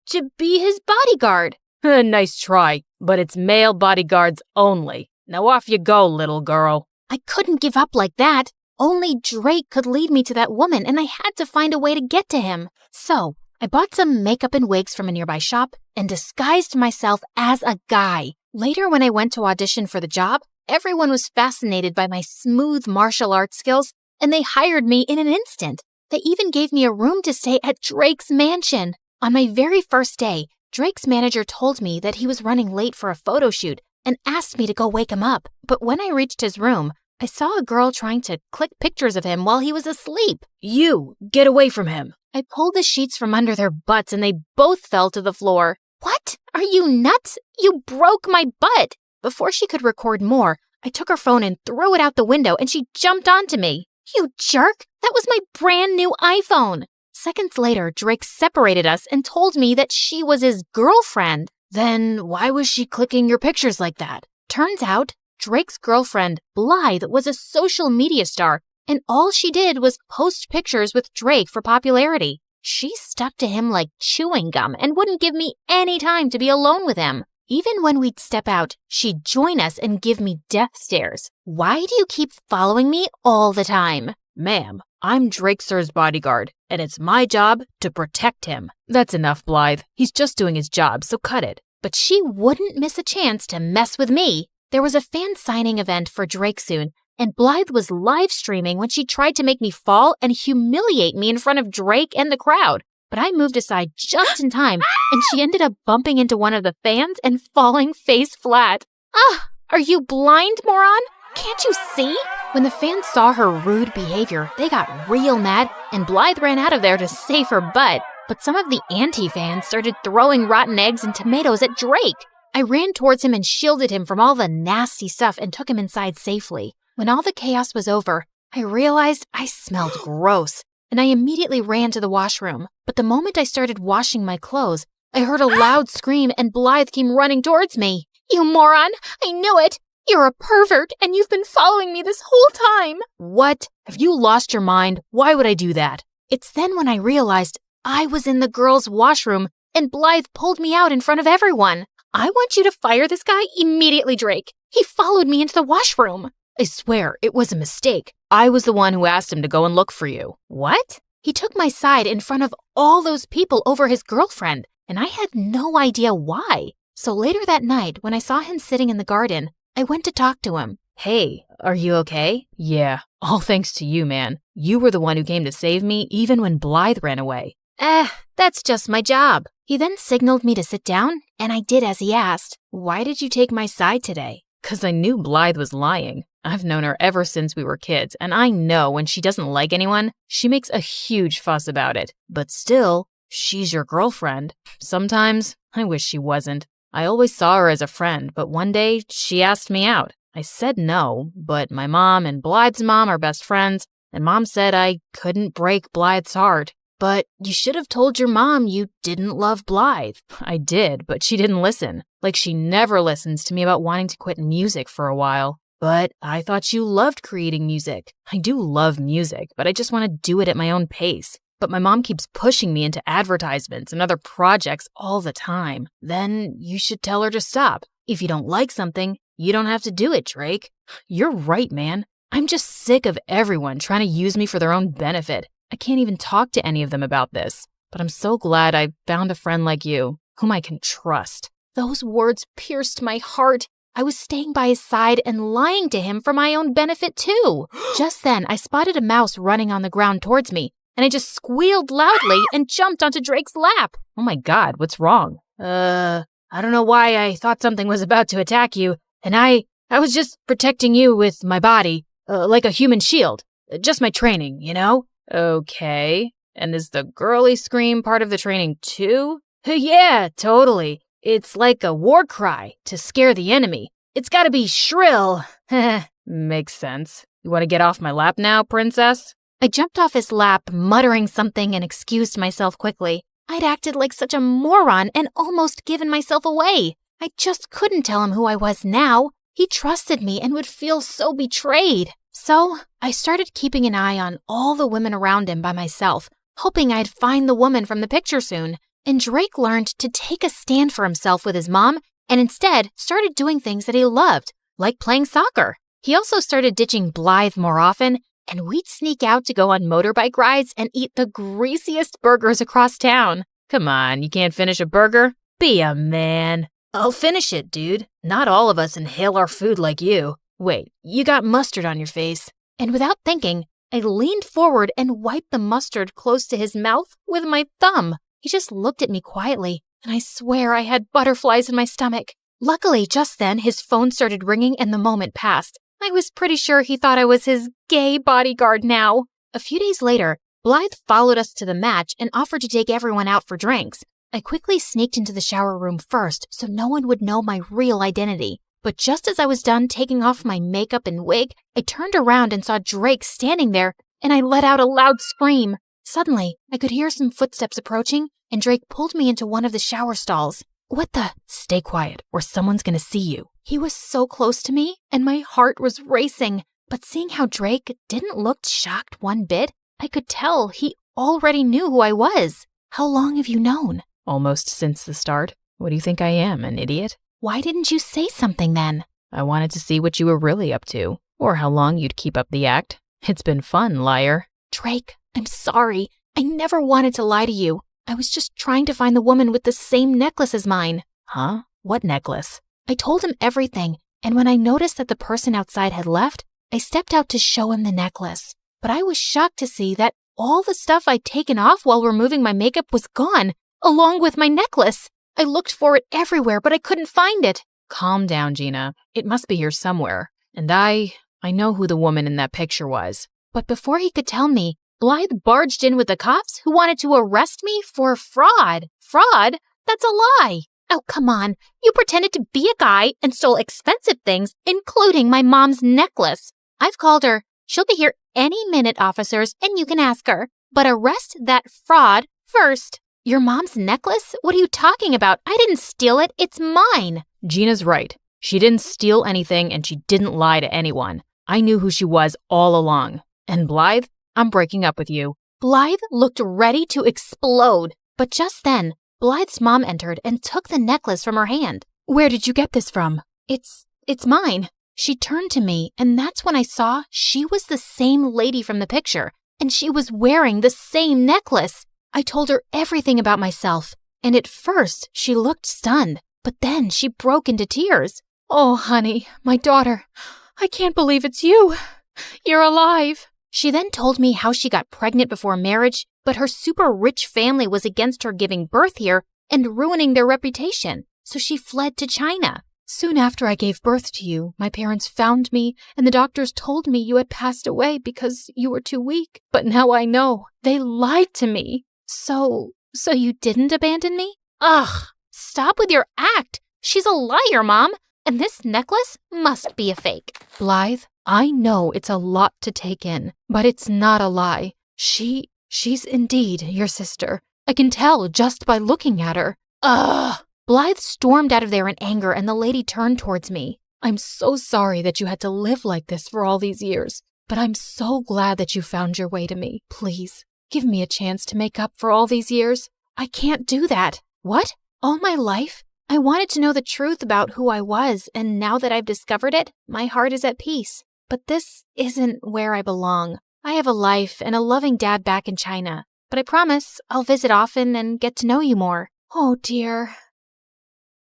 to be his bodyguard. Nice try, but it's male bodyguards only. Now off you go, little girl. I couldn't give up like that. Only Drake could lead me to that woman, and I had to find a way to get to him. So I bought some makeup and wigs from a nearby shop and disguised myself as a guy. Later, when I went to audition for the job, everyone was fascinated by my smooth martial arts skills, and they hired me in an instant. They even gave me a room to stay at Drake's mansion. On my very first day, Drake's manager told me that he was running late for a photo shoot and asked me to go wake him up. But when I reached his room, I saw a girl trying to click pictures of him while he was asleep. You, get away from him. I pulled the sheets from under their butts and they both fell to the floor. What? Are you nuts? You broke my butt. Before she could record more, I took her phone and threw it out the window and she jumped onto me. You jerk! That was my brand new iPhone. Seconds later, Drake separated us and told me that she was his girlfriend. Then why was she clicking your pictures like that? Turns out, Drake's girlfriend, Blythe, was a social media star, and all she did was post pictures with Drake for popularity. She stuck to him like chewing gum and wouldn't give me any time to be alone with him. Even when we'd step out, she'd join us and give me death stares. Why do you keep following me all the time? Ma'am, I'm Drake Sir's bodyguard, and it's my job to protect him. That's enough, Blythe. He's just doing his job, so cut it. But she wouldn't miss a chance to mess with me. There was a fan signing event for Drake soon, and Blythe was live streaming when she tried to make me fall and humiliate me in front of Drake and the crowd. But I moved aside just in time, and she ended up bumping into one of the fans and falling face flat. Are you blind, moron? Can't you see? When the fans saw her rude behavior, they got real mad, and Blythe ran out of there to save her butt. But some of the anti-fans started throwing rotten eggs and tomatoes at Drake. I ran towards him and shielded him from all the nasty stuff and took him inside safely. When all the chaos was over, I realized I smelled gross, and I immediately ran to the washroom. But the moment I started washing my clothes, I heard a loud scream and Blythe came running towards me. You moron! I knew it! You're a pervert, and you've been following me this whole time! What? Have you lost your mind? Why would I do that? It's then when I realized I was in the girls' washroom, and Blythe pulled me out in front of everyone. I want you to fire this guy immediately, Drake. He followed me into the washroom. I swear, it was a mistake. I was the one who asked him to go and look for you. What? He took my side in front of all those people over his girlfriend, and I had no idea why. So later that night, when I saw him sitting in the garden, I went to talk to him. Hey, are you okay? Yeah, all thanks to you, man. You were the one who came to save me even when Blythe ran away. That's just my job. He then signaled me to sit down, and I did as he asked. Why did you take my side today? 'Cause I knew Blythe was lying. I've known her ever since we were kids, and I know when she doesn't like anyone, she makes a huge fuss about it. But still, she's your girlfriend. Sometimes, I wish she wasn't. I always saw her as a friend, but one day, she asked me out. I said no, but my mom and Blythe's mom are best friends, and Mom said I couldn't break Blythe's heart. But you should have told your mom you didn't love Blythe. I did, but she didn't listen. Like she never listens to me about wanting to quit music for a while. But I thought you loved creating music. I do love music, but I just want to do it at my own pace. But my mom keeps pushing me into advertisements and other projects all the time. Then you should tell her to stop. If you don't like something, you don't have to do it, Drake. You're right, man. I'm just sick of everyone trying to use me for their own benefit. I can't even talk to any of them about this. But I'm so glad I found a friend like you, whom I can trust. Those words pierced my heart. I was staying by his side and lying to him for my own benefit, too. Just then, I spotted a mouse running on the ground towards me, and I just squealed loudly and jumped onto Drake's lap. Oh my God, what's wrong? I don't know why I thought something was about to attack you, and I was just protecting you with my body, like a human shield. Just my training, you know? Okay. And is the girly scream part of the training too? Yeah, totally. It's like a war cry to scare the enemy. It's gotta be shrill. Makes sense. You want to get off my lap now, princess? I jumped off his lap, muttering something, and excused myself quickly. I'd acted like such a moron and almost given myself away. I just couldn't tell him who I was now. He trusted me and would feel so betrayed. So I started keeping an eye on all the women around him by myself, hoping I'd find the woman from the picture soon. And Drake learned to take a stand for himself with his mom and instead started doing things that he loved, like playing soccer. He also started ditching Blythe more often, and we'd sneak out to go on motorbike rides and eat the greasiest burgers across town. Come on, you can't finish a burger? Be a man. I'll finish it, dude. Not all of us inhale our food like you. Wait, you got mustard on your face. And without thinking, I leaned forward and wiped the mustard close to his mouth with my thumb. He just looked at me quietly, and I swear I had butterflies in my stomach. Luckily, just then, his phone started ringing and the moment passed. I was pretty sure he thought I was his gay bodyguard now. A few days later, Blythe followed us to the match and offered to take everyone out for drinks. I quickly sneaked into the shower room first so no one would know my real identity. But just as I was done taking off my makeup and wig, I turned around and saw Drake standing there, and I let out a loud scream. Suddenly, I could hear some footsteps approaching, and Drake pulled me into one of the shower stalls. What the? Stay quiet, or someone's gonna see you. He was so close to me, and my heart was racing. But seeing how Drake didn't look shocked one bit, I could tell he already knew who I was. How long have you known? Almost since the start. What do you think I am, an idiot? Why didn't you say something then? I wanted to see what you were really up to, or how long you'd keep up the act. It's been fun, liar. Drake, I'm sorry. I never wanted to lie to you. I was just trying to find the woman with the same necklace as mine. Huh? What necklace? I told him everything, and when I noticed that the person outside had left, I stepped out to show him the necklace. But I was shocked to see that all the stuff I'd taken off while removing my makeup was gone, along with my necklace. I looked for it everywhere, but I couldn't find it. Calm down, Gina. It must be here somewhere. And I know who the woman in that picture was. But before he could tell me, Blythe barged in with the cops who wanted to arrest me for fraud. Fraud? That's a lie. Oh, come on. You pretended to be a guy and stole expensive things, including my mom's necklace. I've called her. She'll be here any minute, officers, and you can ask her. But arrest that fraud first. Your mom's necklace? What are you talking about? I didn't steal it. It's mine. Gina's right. She didn't steal anything and she didn't lie to anyone. I knew who she was all along. And Blythe, I'm breaking up with you. Blythe looked ready to explode. But just then, Blythe's mom entered and took the necklace from her hand. Where did you get this from? It's mine. She turned to me, and that's when I saw she was the same lady from the picture, and she was wearing the same necklace. I told her everything about myself, and at first she looked stunned. But then she broke into tears. "Oh, honey, my daughter, I can't believe it's you. You're alive." She then told me how she got pregnant before marriage, but her super rich family was against her giving birth here and ruining their reputation, so she fled to China. "Soon after I gave birth to you, my parents found me, and the doctors told me you had passed away because you were too weak. But now I know. They lied to me. So you didn't abandon me?" Ugh, stop with your act. She's a liar, Mom. And this necklace must be a fake. Blythe, I know it's a lot to take in, but it's not a lie. She's indeed your sister. I can tell just by looking at her. Ugh! Blythe stormed out of there in anger, and the lady turned towards me. "I'm so sorry that you had to live like this for all these years, but I'm so glad that you found your way to me. Please, give me a chance to make up for all these years." "I can't do that." "What? All my life? I wanted to know the truth about who I was, and now that I've discovered it, my heart is at peace. But this isn't where I belong. I have a life and a loving dad back in China, but I promise I'll visit often and get to know you more." "Oh, dear."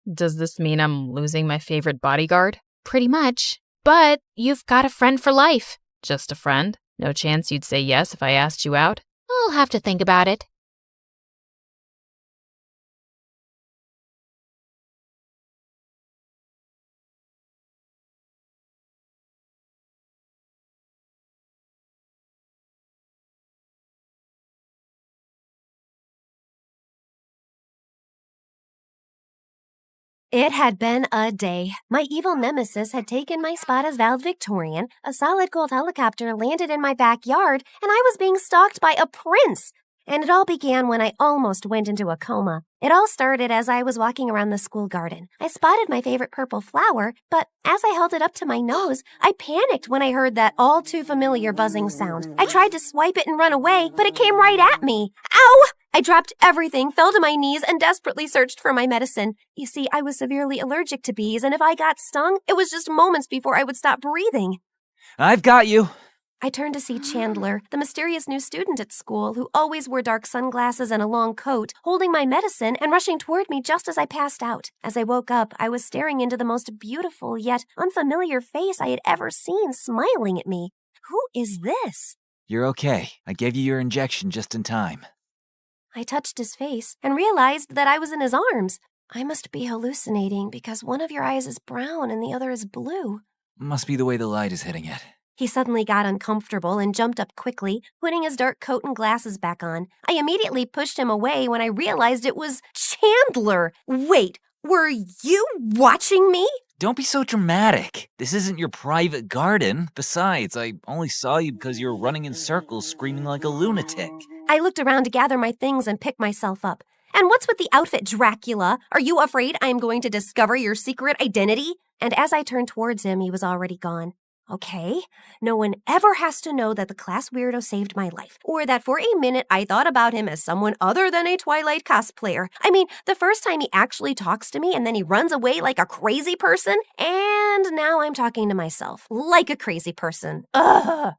Does this mean I'm losing my favorite bodyguard? "Pretty much. But you've got a friend for life." Just a friend? No chance you'd say yes if I asked you out? "I'll have to think about it." It had been a day. My evil nemesis had taken my spot as valedictorian, a solid gold helicopter landed in my backyard, and I was being stalked by a prince. And it all began when I almost went into a coma. It all started as I was walking around the school garden. I spotted my favorite purple flower, but as I held it up to my nose, I panicked when I heard that all too familiar buzzing sound. I tried to swipe it and run away, but it came right at me. Ow! I dropped everything, fell to my knees, and desperately searched for my medicine. You see, I was severely allergic to bees, and if I got stung, it was just moments before I would stop breathing. "I've got you." I turned to see Chandler, the mysterious new student at school who always wore dark sunglasses and a long coat, holding my medicine and rushing toward me just as I passed out. As I woke up, I was staring into the most beautiful yet unfamiliar face I had ever seen smiling at me. Who is this? "You're okay. I gave you your injection just in time." I touched his face and realized that I was in his arms. I must be hallucinating because one of your eyes is brown and the other is blue. Must be the way the light is hitting it. He suddenly got uncomfortable and jumped up quickly, putting his dark coat and glasses back on. I immediately pushed him away when I realized it was Chandler. Wait, were you watching me? Don't be so dramatic. This isn't your private garden. Besides, I only saw you because you were running in circles screaming like a lunatic. I looked around to gather my things and pick myself up. "And what's with the outfit, Dracula? Are you afraid I am going to discover your secret identity?" And as I turned towards him, he was already gone. Okay, no one ever has to know that the class weirdo saved my life, or that for a minute I thought about him as someone other than a Twilight cosplayer. I mean, the first time he actually talks to me and then he runs away like a crazy person, and now I'm talking to myself like a crazy person. Ugh!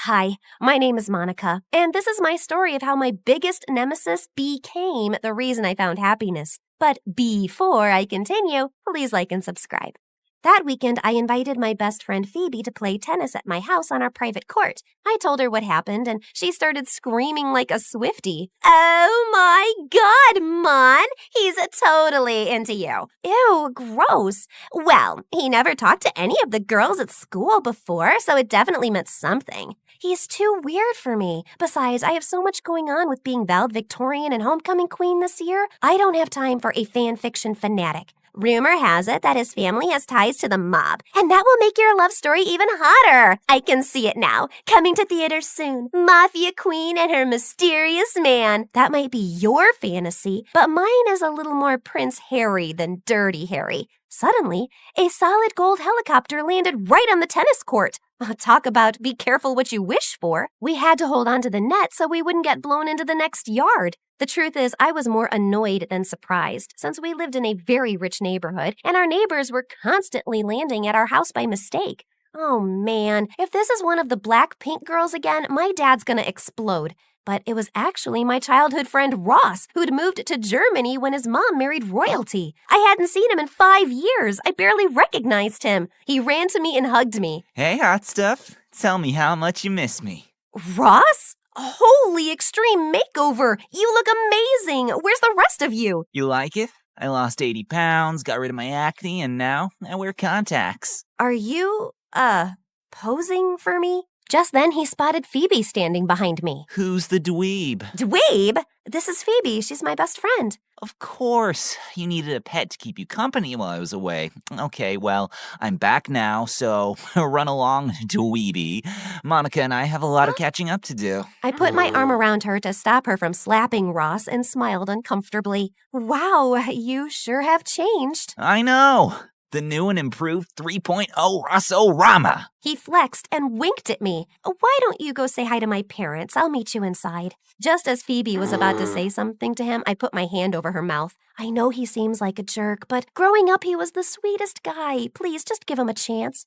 Hi, my name is Monica, and this is my story of how my biggest nemesis became the reason I found happiness. But before I continue, please like and subscribe. That weekend, I invited my best friend Phoebe to play tennis at my house on our private court. I told her what happened, and she started screaming like a Swiftie. "Oh my God, Mon! He's totally into you." Ew, gross. Well, he never talked to any of the girls at school before, so it definitely meant something. He's too weird for me. Besides, I have so much going on with being valedictorian and homecoming queen this year. I don't have time for a fan fiction fanatic. Rumor has it that his family has ties to the mob, and that will make your love story even hotter. I can see it now. Coming to theaters soon. Mafia Queen and her mysterious man. That might be your fantasy, but mine is a little more Prince Harry than Dirty Harry. Suddenly, a solid gold helicopter landed right on the tennis court. Talk about be careful what you wish for. We had to hold on to the net so we wouldn't get blown into the next yard. The truth is, I was more annoyed than surprised, since we lived in a very rich neighborhood, and our neighbors were constantly landing at our house by mistake. Oh man, if this is one of the Blackpink girls again, my dad's gonna explode. But it was actually my childhood friend Ross, who'd moved to Germany when his mom married royalty. I hadn't seen him in 5 years. I barely recognized him. He ran to me and hugged me. Hey, hot stuff. Tell me how much you miss me. Ross? Holy extreme makeover! You look amazing! Where's the rest of you? You like it? I lost 80 pounds, got rid of my acne, and now I wear contacts. Are you, posing for me? Just then, he spotted Phoebe standing behind me. Who's the dweeb? Dweeb? This is Phoebe. She's my best friend. Of course. You needed a pet to keep you company while I was away. Okay, well, I'm back now, so run along, dweeby. Monica and I have a lot of catching up to do. I put my arm around her to stop her from slapping Ross and smiled uncomfortably. Wow, you sure have changed. I know. The new and improved 3.0 Ross-O-Rama. He flexed and winked at me. Why don't you go say hi to my parents? I'll meet you inside. Just as Phoebe was about to say something to him, I put my hand over her mouth. I know he seems like a jerk, but growing up he was the sweetest guy. Please, just give him a chance.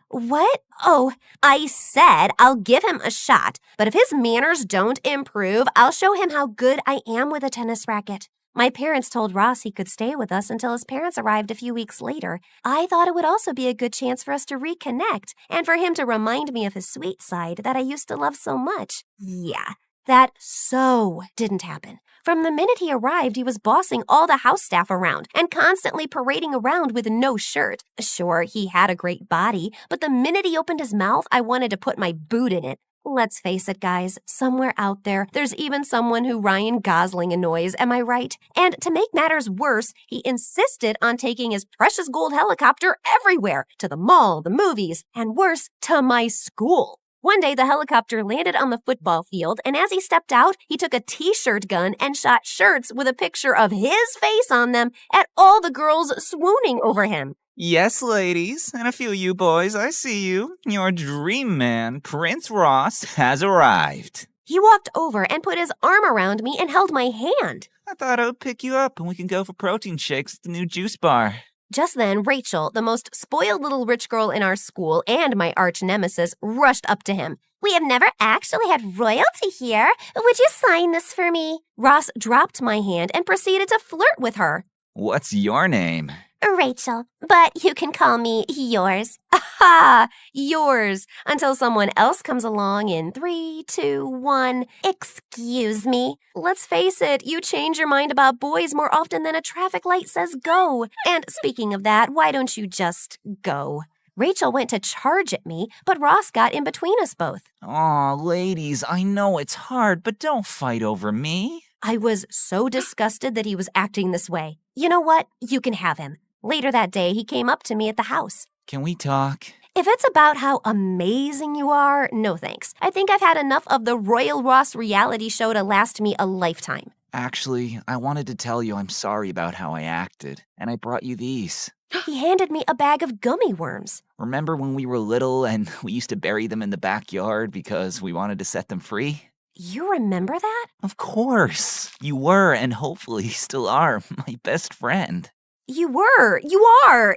What? Oh, I said I'll give him a shot, but if his manners don't improve, I'll show him how good I am with a tennis racket. My parents told Ross he could stay with us until his parents arrived a few weeks later. I thought it would also be a good chance for us to reconnect and for him to remind me of his sweet side that I used to love so much. Yeah, that so didn't happen. From the minute he arrived, he was bossing all the house staff around and constantly parading around with no shirt. Sure, he had a great body, but the minute he opened his mouth, I wanted to put my boot in it. Let's face it, guys, somewhere out there's even someone who Ryan Gosling annoys, am I right? And to make matters worse, he insisted on taking his precious gold helicopter everywhere, to the mall, the movies, and worse, to my school. One day, the helicopter landed on the football field, and as he stepped out, he took a t-shirt gun and shot shirts with a picture of his face on them at all the girls swooning over him. Yes, ladies, and a few of you boys, I see you. Your dream man, Prince Ross, has arrived. He walked over and put his arm around me and held my hand. I thought I would pick you up and we can go for protein shakes at the new juice bar. Just then, Rachel, the most spoiled little rich girl in our school and my arch nemesis, rushed up to him. We have never actually had royalty here. Would you sign this for me? Ross dropped my hand and proceeded to flirt with her. What's your name? Rachel, but you can call me yours. Aha! Yours. Until someone else comes along in 3, 2, 1. Excuse me. Let's face it, you change your mind about boys more often than a traffic light says go. And speaking of that, why don't you just go? Rachel went to charge at me, but Ross got in between us both. Aw, ladies, I know it's hard, but don't fight over me. I was so disgusted that he was acting this way. You know what? You can have him. Later that day, he came up to me at the house. Can we talk? If it's about how amazing you are, no thanks. I think I've had enough of the Royal Ross reality show to last me a lifetime. Actually, I wanted to tell you I'm sorry about how I acted, and I brought you these. He handed me a bag of gummy worms. Remember when we were little and we used to bury them in the backyard because we wanted to set them free? You remember that? Of course. You were, and hopefully still are, my best friend. You are.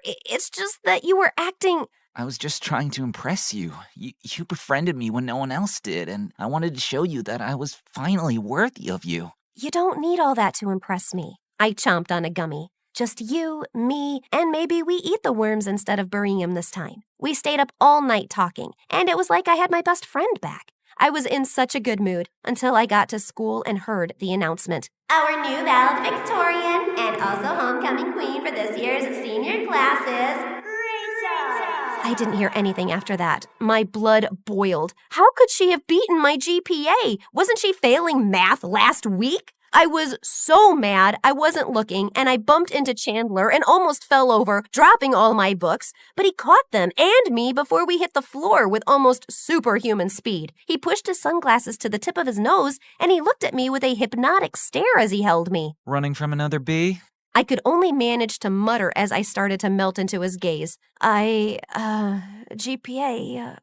It's just that you were acting... I was just trying to impress you. You befriended me when no one else did, and I wanted to show you that I was finally worthy of you. You don't need all that to impress me. I chomped on a gummy. Just you, me, and maybe we eat the worms instead of burying him this time. We stayed up all night talking, and it was like I had my best friend back. I was in such a good mood until I got to school and heard the announcement. Our new valedictorian and also homecoming queen for this year's senior class is Rachel. I didn't hear anything after that. My blood boiled. How could she have beaten my GPA? Wasn't she failing math last week? I was so mad I wasn't looking, and I bumped into Chandler and almost fell over, dropping all my books. But he caught them and me before we hit the floor with almost superhuman speed. He pushed his sunglasses to the tip of his nose, and he looked at me with a hypnotic stare as he held me. Running from another bee? I could only manage to mutter as I started to melt into his gaze. GPA,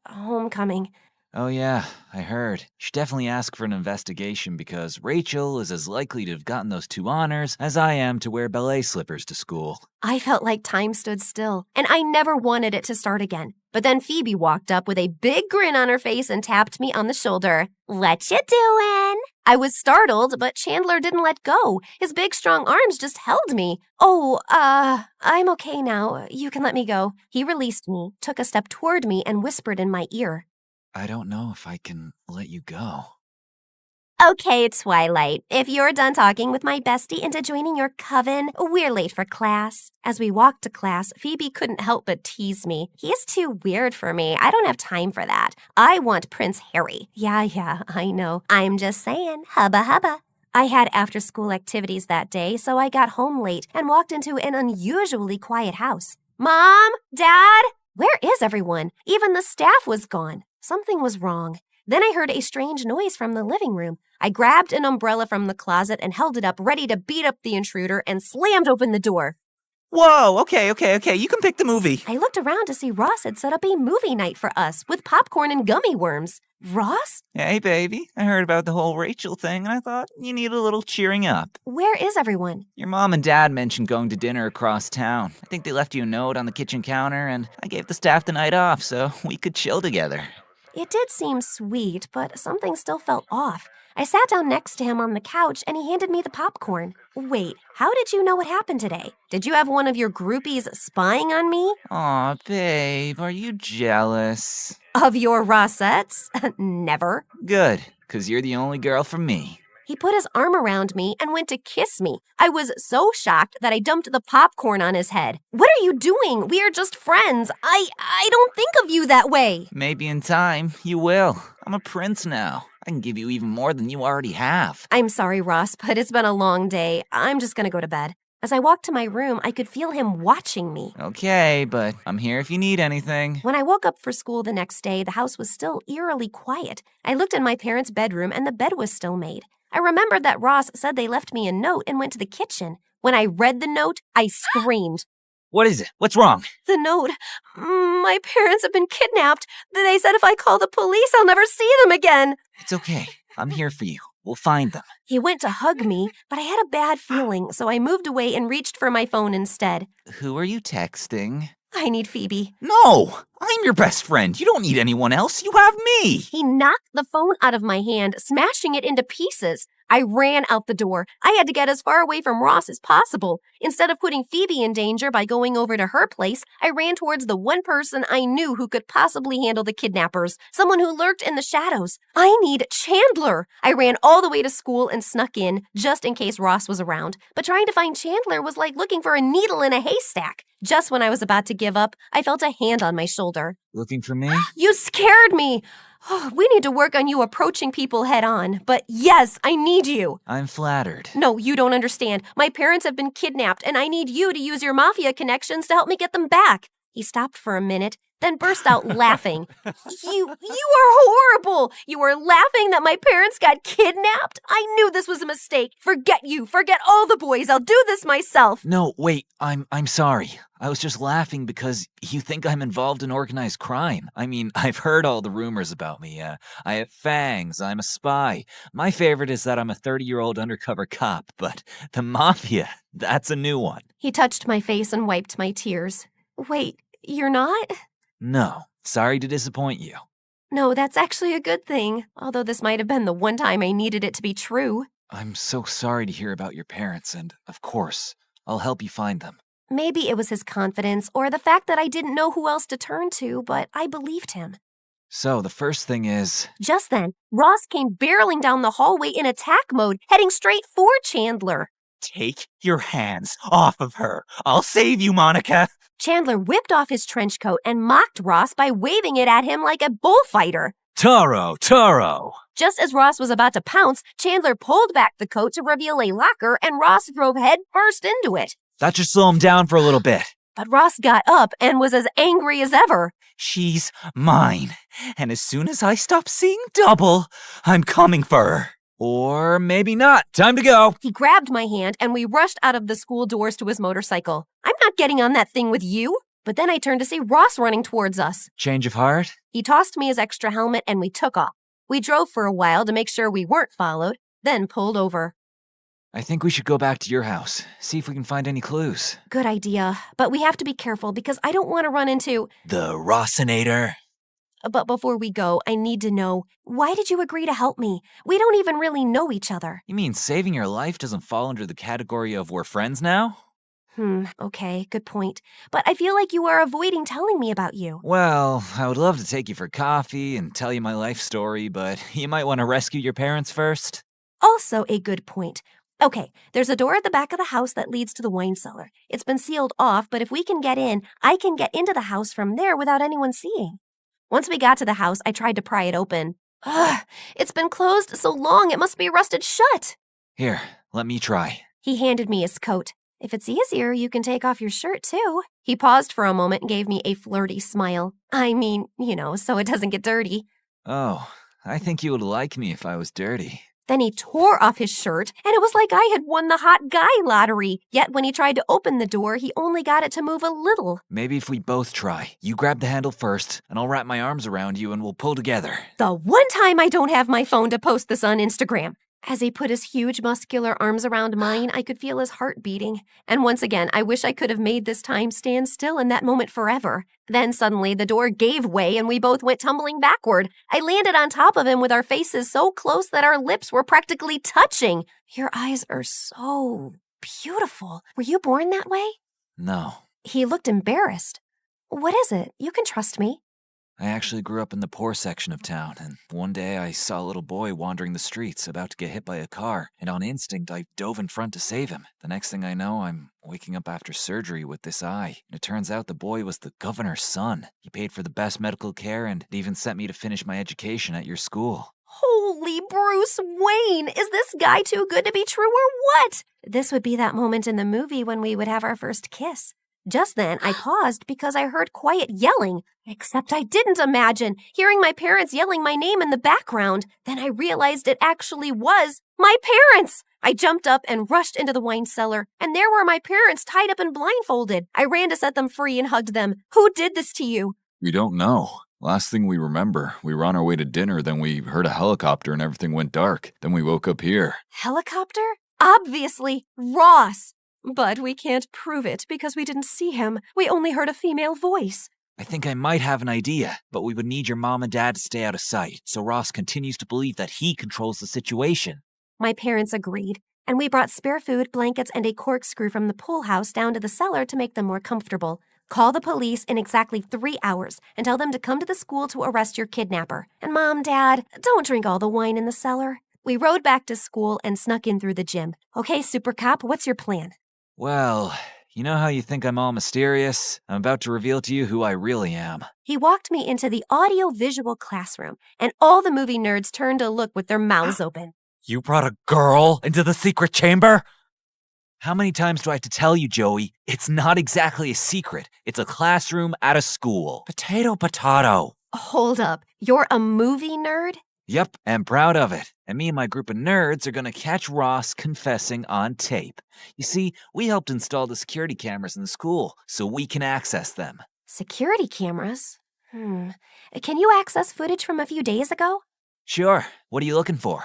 homecoming. Oh yeah, I heard. You should definitely ask for an investigation because Rachel is as likely to have gotten those 2 honors as I am to wear ballet slippers to school. I felt like time stood still, and I never wanted it to start again. But then Phoebe walked up with a big grin on her face and tapped me on the shoulder. "What you doing?" I was startled, but Chandler didn't let go. His big, strong arms just held me. I'm okay now. You can let me go. He released me, took a step toward me, and whispered in my ear. I don't know if I can let you go. Okay, Twilight. If you're done talking with my bestie into joining your coven, we're late for class. As we walked to class, Phoebe couldn't help but tease me. He's too weird for me. I don't have time for that. I want Prince Harry. Yeah, I know. I'm just saying. Hubba hubba. I had after-school activities that day, so I got home late and walked into an unusually quiet house. Mom? Dad? Where is everyone? Even the staff was gone. Something was wrong. Then I heard a strange noise from the living room. I grabbed an umbrella from the closet and held it up, ready to beat up the intruder, and slammed open the door. Whoa, okay. You can pick the movie. I looked around to see Ross had set up a movie night for us with popcorn and gummy worms. Ross? Hey, baby. I heard about the whole Rachel thing, and I thought you need a little cheering up. Where is everyone? Your mom and dad mentioned going to dinner across town. I think they left you a note on the kitchen counter, and I gave the staff the night off so we could chill together. It did seem sweet, but something still felt off. I sat down next to him on the couch, and he handed me the popcorn. Wait, how did you know what happened today? Did you have one of your groupies spying on me? Aw, babe, are you jealous? Of your Rossettes? Never. Good, 'cause you're the only girl for me. He put his arm around me and went to kiss me. I was so shocked that I dumped the popcorn on his head. What are you doing? We are just friends. I don't think of you that way. Maybe in time, you will. I'm a prince now. I can give you even more than you already have. I'm sorry, Ross, but it's been a long day. I'm just gonna go to bed. As I walked to my room, I could feel him watching me. Okay, but I'm here if you need anything. When I woke up for school the next day, the house was still eerily quiet. I looked in my parents' bedroom and the bed was still made. I remembered that Ross said they left me a note and went to the kitchen. When I read the note, I screamed. What is it? What's wrong? The note. My parents have been kidnapped. They said if I call the police, I'll never see them again. It's okay. I'm here for you. We'll find them. He went to hug me, but I had a bad feeling, so I moved away and reached for my phone instead. Who are you texting? I need Phoebe. No! I'm your best friend. You don't need anyone else. You have me. He knocked the phone out of my hand, smashing it into pieces. I ran out the door. I had to get as far away from Ross as possible. Instead of putting Phoebe in danger by going over to her place, I ran towards the one person I knew who could possibly handle the kidnappers, someone who lurked in the shadows. I need Chandler. I ran all the way to school and snuck in, just in case Ross was around. But trying to find Chandler was like looking for a needle in a haystack. Just when I was about to give up, I felt a hand on my shoulder. Looking for me? You scared me! We need to work on you approaching people head on, but yes, I need you. I'm flattered. No, you don't understand. My parents have been kidnapped, and I need you to use your mafia connections to help me get them back. He stopped for a minute, then burst out laughing. You are horrible! You are laughing that my parents got kidnapped? I knew this was a mistake. Forget you. Forget all the boys. I'll do this myself. No, wait. I'm sorry. I was just laughing because you think I'm involved in organized crime. I mean, I've heard all the rumors about me. I have fangs. I'm a spy. My favorite is that I'm a 30-year-old undercover cop, but the mafia, that's a new one. He touched my face and wiped my tears. Wait, you're not? No, sorry to disappoint you. No, that's actually a good thing, although this might have been the one time I needed it to be true. I'm so sorry to hear about your parents, and of course, I'll help you find them. Maybe it was his confidence or the fact that I didn't know who else to turn to, but I believed him. So, the first thing is... Just then, Ross came barreling down the hallway in attack mode, heading straight for Chandler. Take your hands off of her. I'll save you, Monica. Chandler whipped off his trench coat and mocked Ross by waving it at him like a bullfighter. Taro! Just as Ross was about to pounce, Chandler pulled back the coat to reveal a locker, and Ross drove head first into it. That should slow him down for a little bit. But Ross got up and was as angry as ever. She's mine. And as soon as I stop seeing double, I'm coming for her. Or maybe not. Time to go. He grabbed my hand and we rushed out of the school doors to his motorcycle. I'm not getting on that thing with you. But then I turned to see Ross running towards us. Change of heart? He tossed me his extra helmet and we took off. We drove for a while to make sure we weren't followed, then pulled over. I think we should go back to your house, see if we can find any clues. Good idea, but we have to be careful because I don't want to run into... The Rossinator. But before we go, I need to know, why did you agree to help me? We don't even really know each other. You mean saving your life doesn't fall under the category of we're friends now? Okay, good point. But I feel like you are avoiding telling me about you. Well, I would love to take you for coffee and tell you my life story, but you might want to rescue your parents first. Also a good point. Okay, there's a door at the back of the house that leads to the wine cellar. It's been sealed off, but if we can get in, I can get into the house from there without anyone seeing. Once we got to the house, I tried to pry it open. Ugh, it's been closed so long it must be rusted shut. Here, let me try. He handed me his coat. If it's easier, you can take off your shirt too. He paused for a moment and gave me a flirty smile. I mean, so it doesn't get dirty. Oh, I think you would like me if I was dirty. Then he tore off his shirt, and it was like I had won the hot guy lottery. Yet when he tried to open the door, he only got it to move a little. Maybe if we both try. You grab the handle first, and I'll wrap my arms around you and we'll pull together. The one time I don't have my phone to post this on Instagram. As he put his huge muscular arms around mine, I could feel his heart beating. And once again, I wish I could have made this time stand still in that moment forever. Then suddenly the door gave way and we both went tumbling backward. I landed on top of him with our faces so close that our lips were practically touching. Your eyes are so beautiful. Were you born that way? No. He looked embarrassed. What is it? You can trust me. I actually grew up in the poor section of town, and one day I saw a little boy wandering the streets about to get hit by a car, and on instinct I dove in front to save him. The next thing I know, I'm waking up after surgery with this eye, and it turns out the boy was the governor's son. He paid for the best medical care and even sent me to finish my education at your school. Holy Bruce Wayne! Is this guy too good to be true or what? This would be that moment in the movie when we would have our first kiss. Just then, I paused because I heard quiet yelling, except I didn't imagine hearing my parents yelling my name in the background. Then I realized it actually was my parents. I jumped up and rushed into the wine cellar, and there were my parents tied up and blindfolded. I ran to set them free and hugged them. Who did this to you? We don't know. Last thing we remember, we were on our way to dinner, then we heard a helicopter and everything went dark. Then we woke up here. Helicopter? Obviously, Ross. But we can't prove it because we didn't see him. We only heard a female voice. I think I might have an idea, but we would need your mom and dad to stay out of sight, so Ross continues to believe that he controls the situation. My parents agreed, and we brought spare food, blankets, and a corkscrew from the pool house down to the cellar to make them more comfortable. Call the police in exactly 3 hours and tell them to come to the school to arrest your kidnapper. And Mom, Dad, don't drink all the wine in the cellar. We rode back to school and snuck in through the gym. Okay, Super Cop, what's your plan? Well, you know how you think I'm all mysterious? I'm about to reveal to you who I really am. He walked me into the audio-visual classroom, and all the movie nerds turned to look with their mouths open. You brought a girl into the secret chamber? How many times do I have to tell you, Joey? It's not exactly a secret. It's a classroom at a school. Potato, potato. Hold up. You're a movie nerd? Yep, I'm proud of it. And me and my group of nerds are gonna catch Ross confessing on tape. You see, we helped install the security cameras in the school so we can access them. Security cameras? Can you access footage from a few days ago? Sure. What are you looking for?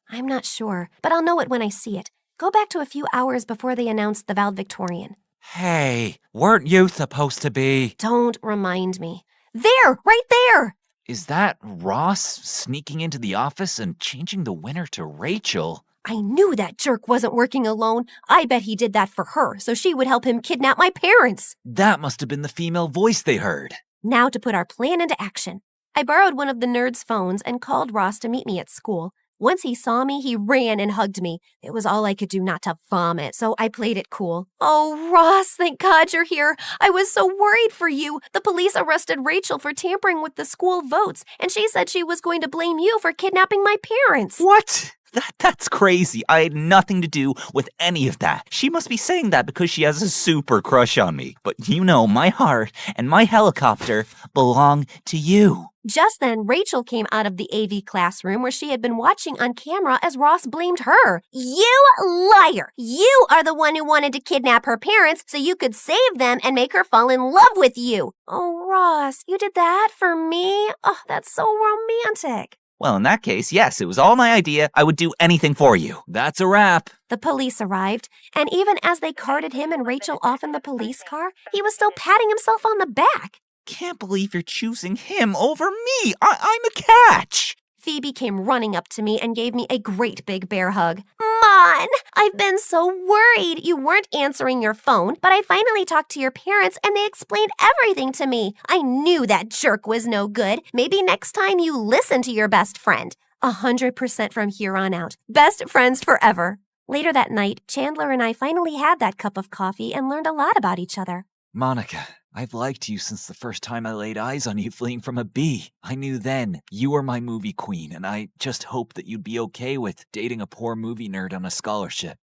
I'm not sure, but I'll know it when I see it. Go back to a few hours before they announced the valedictorian. Hey, weren't you supposed to be? Don't remind me. There! Right there! Is that Ross sneaking into the office and changing the winner to Rachel? I knew that jerk wasn't working alone. I bet he did that for her, so she would help him kidnap my parents. That must have been the female voice they heard. Now to put our plan into action. I borrowed one of the nerds' phones and called Ross to meet me at school. Once he saw me, he ran and hugged me. It was all I could do not to vomit, so I played it cool. Oh, Ross, thank God you're here. I was so worried for you. The police arrested Rachel for tampering with the school votes, and she said she was going to blame you for kidnapping my parents. What? That's crazy. I had nothing to do with any of that. She must be saying that because she has a super crush on me. But you know, my heart and my helicopter belong to you. Just then, Rachel came out of the AV classroom where she had been watching on camera as Ross blamed her. You liar! You are the one who wanted to kidnap her parents so you could save them and make her fall in love with you. Oh, Ross, you did that for me? Oh, that's so romantic. Well, in that case, yes, it was all my idea. I would do anything for you. That's a wrap. The police arrived, and even as they carted him and Rachel off in the police car, he was still patting himself on the back. Can't believe you're choosing him over me. I'm a catch. Phoebe came running up to me and gave me a great big bear hug. Mon, I've been so worried. You weren't answering your phone, but I finally talked to your parents and they explained everything to me. I knew that jerk was no good. Maybe next time you listen to your best friend. 100% from here on out. Best friends forever. Later that night, Chandler and I finally had that cup of coffee and learned a lot about each other. Monica, I've liked you since the first time I laid eyes on you fleeing from a bee. I knew then you were my movie queen, and I just hoped that you'd be okay with dating a poor movie nerd on a scholarship.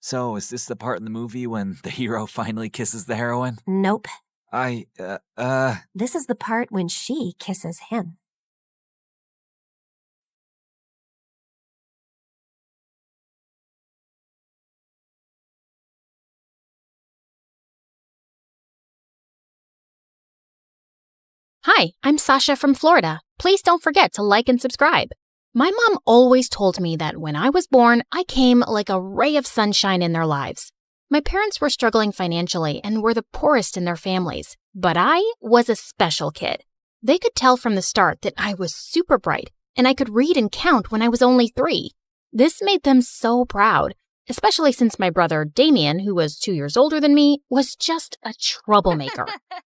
So, is this the part in the movie when the hero finally kisses the heroine? Nope. This is the part when she kisses him. Hi, I'm Sasha from Florida. Please don't forget to like and subscribe. My mom always told me that when I was born, I came like a ray of sunshine in their lives. My parents were struggling financially and were the poorest in their families, but I was a special kid. They could tell from the start that I was super bright and I could read and count when I was only 3. This made them so proud, especially since my brother Damien, who was 2 years older than me, was just a troublemaker.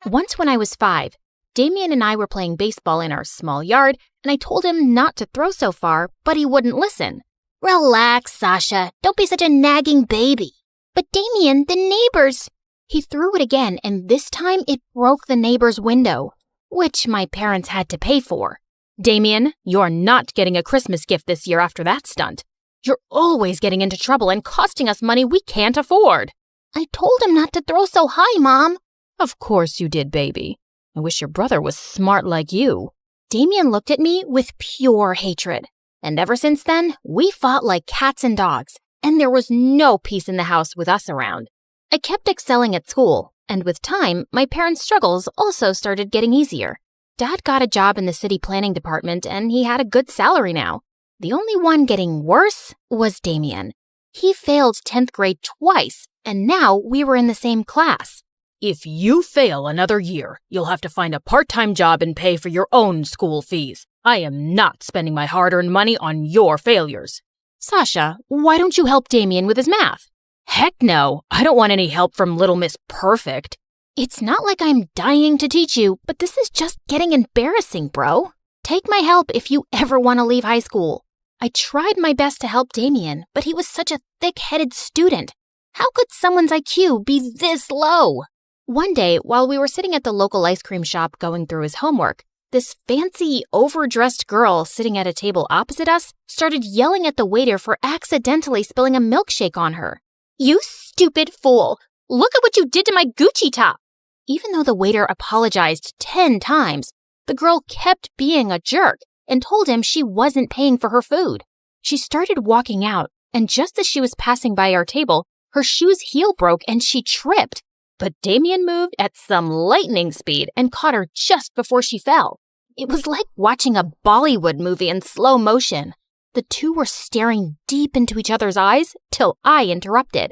Once when I was 5, Damien and I were playing baseball in our small yard, and I told him not to throw so far, but he wouldn't listen. Relax, Sasha. Don't be such a nagging baby. But Damien, the neighbors... He threw it again, and this time it broke the neighbor's window, which my parents had to pay for. Damien, you're not getting a Christmas gift this year after that stunt. You're always getting into trouble and costing us money we can't afford. I told him not to throw so high, Mom. Of course you did, baby. I wish your brother was smart like you. Damien looked at me with pure hatred. And ever since then, we fought like cats and dogs, and there was no peace in the house with us around. I kept excelling at school, and with time, my parents' struggles also started getting easier. Dad got a job in the city planning department, and he had a good salary now. The only one getting worse was Damien. He failed 10th grade twice, and now we were in the same class. If you fail another year, you'll have to find a part-time job and pay for your own school fees. I am not spending my hard-earned money on your failures. Sasha, why don't you help Damien with his math? Heck no, I don't want any help from Little Miss Perfect. It's not like I'm dying to teach you, but this is just getting embarrassing, bro. Take my help if you ever want to leave high school. I tried my best to help Damien, but he was such a thick-headed student. How could someone's IQ be this low? One day, while we were sitting at the local ice cream shop going through his homework, this fancy, overdressed girl sitting at a table opposite us started yelling at the waiter for accidentally spilling a milkshake on her. You stupid fool! Look at what you did to my Gucci top! Even though the waiter apologized 10 times, the girl kept being a jerk and told him she wasn't paying for her food. She started walking out, and just as she was passing by our table, her shoe's heel broke and she tripped. But Damien moved at some lightning speed and caught her just before she fell. It was like watching a Bollywood movie in slow motion. The two were staring deep into each other's eyes till I interrupted.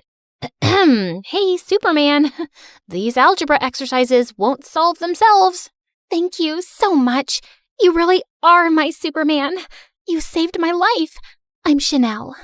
Hey, Superman, these algebra exercises won't solve themselves. Thank you so much. You really are my Superman. You saved my life. I'm Chanel.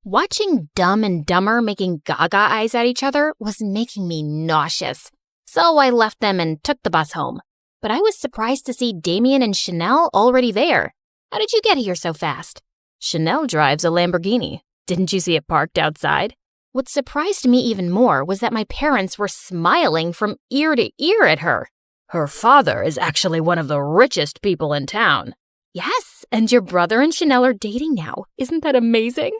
Watching Dumb and Dumber making gaga eyes at each other was making me nauseous. So I left them and took the bus home. But I was surprised to see Damien and Chanel already there. How did you get here so fast? Chanel drives a Lamborghini. Didn't you see it parked outside? What surprised me even more was that my parents were smiling from ear to ear at her. Her father is actually one of the richest people in town. Yes, and your brother and Chanel are dating now. Isn't that amazing?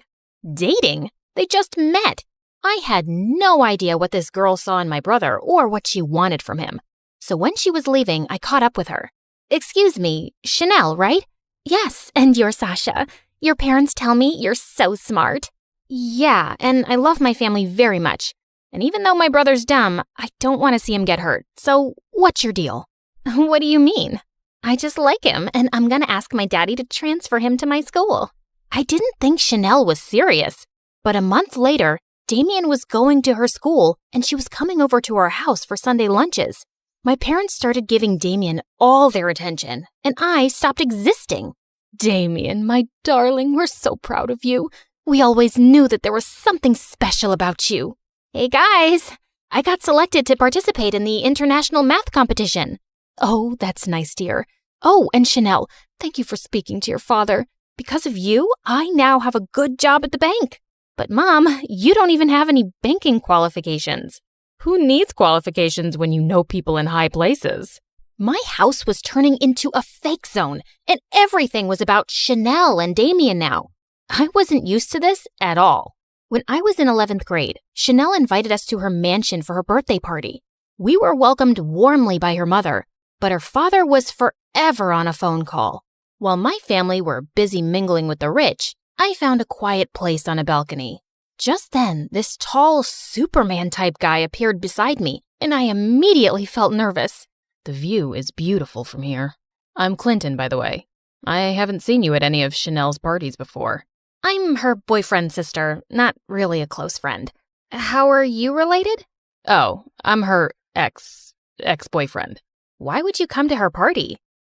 Dating? They just met. I had no idea what this girl saw in my brother or what she wanted from him. So when she was leaving, I caught up with her. Excuse me, Chanel, right? Yes, and you're Sasha. Your parents tell me you're so smart. Yeah, and I love my family very much. And even though my brother's dumb, I don't want to see him get hurt. So what's your deal? What do you mean? I just like him, and I'm gonna ask my daddy to transfer him to my school. I didn't think Chanel was serious, but a month later, Damien was going to her school, and she was coming over to our house for Sunday lunches. My parents started giving Damien all their attention, and I stopped existing. Damien, my darling, we're so proud of you. We always knew that there was something special about you. Hey guys, I got selected to participate in the international math competition. Oh, that's nice, dear. Oh, and Chanel, thank you for speaking to your father. Because of you, I now have a good job at the bank. But Mom, you don't even have any banking qualifications. Who needs qualifications when you know people in high places? My house was turning into a fake zone, and everything was about Chanel and Damien now. I wasn't used to this at all. When I was in 11th grade, Chanel invited us to her mansion for her birthday party. We were welcomed warmly by her mother, but her father was forever on a phone call. While my family were busy mingling with the rich, I found a quiet place on a balcony. Just then, this tall Superman-type guy appeared beside me, and I immediately felt nervous. The view is beautiful from here. I'm Clinton, by the way. I haven't seen you at any of Chanel's parties before. I'm her boyfriend's sister, not really a close friend. How are you related? Oh, I'm her ex-boyfriend. Why would you come to her party?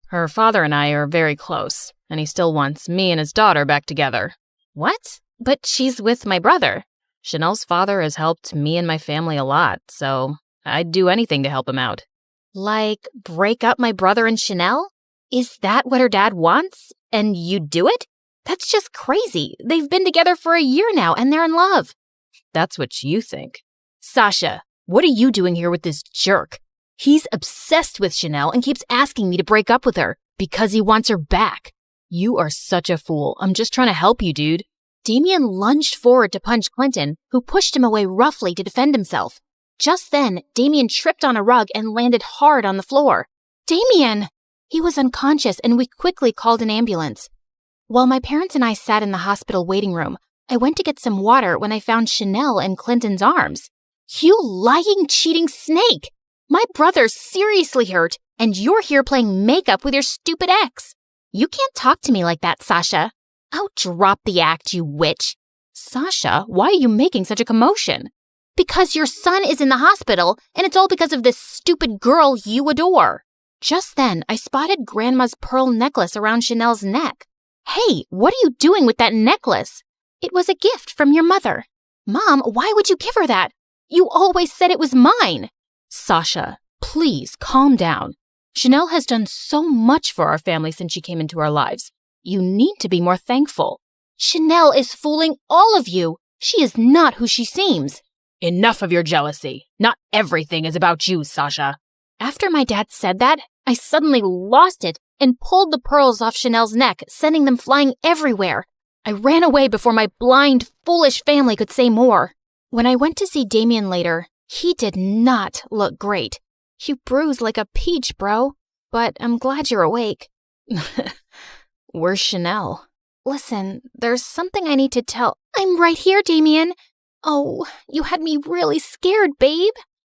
Her father and I are very close, and he still wants me and his daughter back together. What? But she's with my brother. Chanel's father has helped me and my family a lot, so I'd do anything to help him out. Like, break up my brother and Chanel? Is that what her dad wants? And you'd do it? That's just crazy. They've been together for a year now, and they're in love. That's what you think. Sasha, what are you doing here with this jerk? He's obsessed with Chanel and keeps asking me to break up with her because he wants her back. You are such a fool. I'm just trying to help you, dude. Damien lunged forward to punch Clinton, who pushed him away roughly to defend himself. Just then, Damien tripped on a rug and landed hard on the floor. Damien! He was unconscious, and we quickly called an ambulance. While my parents and I sat in the hospital waiting room, I went to get some water when I found Chanel in Clinton's arms. You lying, cheating snake! My brother's seriously hurt, and you're here playing makeup with your stupid ex. You can't talk to me like that, Sasha. Oh, drop the act, you witch. Sasha, why are you making such a commotion? Because your son is in the hospital, and it's all because of this stupid girl you adore. Just then, I spotted Grandma's pearl necklace around Chanel's neck. Hey, what are you doing with that necklace? It was a gift from your mother. Mom, why would you give her that? You always said it was mine. Sasha, please calm down. Chanel has done so much for our family since she came into our lives. You need to be more thankful. Chanel is fooling all of you. She is not who she seems. Enough of your jealousy. Not everything is about you, Sasha. After my dad said that, I suddenly lost it and pulled the pearls off Chanel's neck, sending them flying everywhere. I ran away before my blind, foolish family could say more. When I went to see Damien later, he did not look great. You bruised like a peach, bro. But I'm glad you're awake. Where's Chanel? Listen, there's something I need to tell. I'm right here, Damien. Oh, you had me really scared, babe.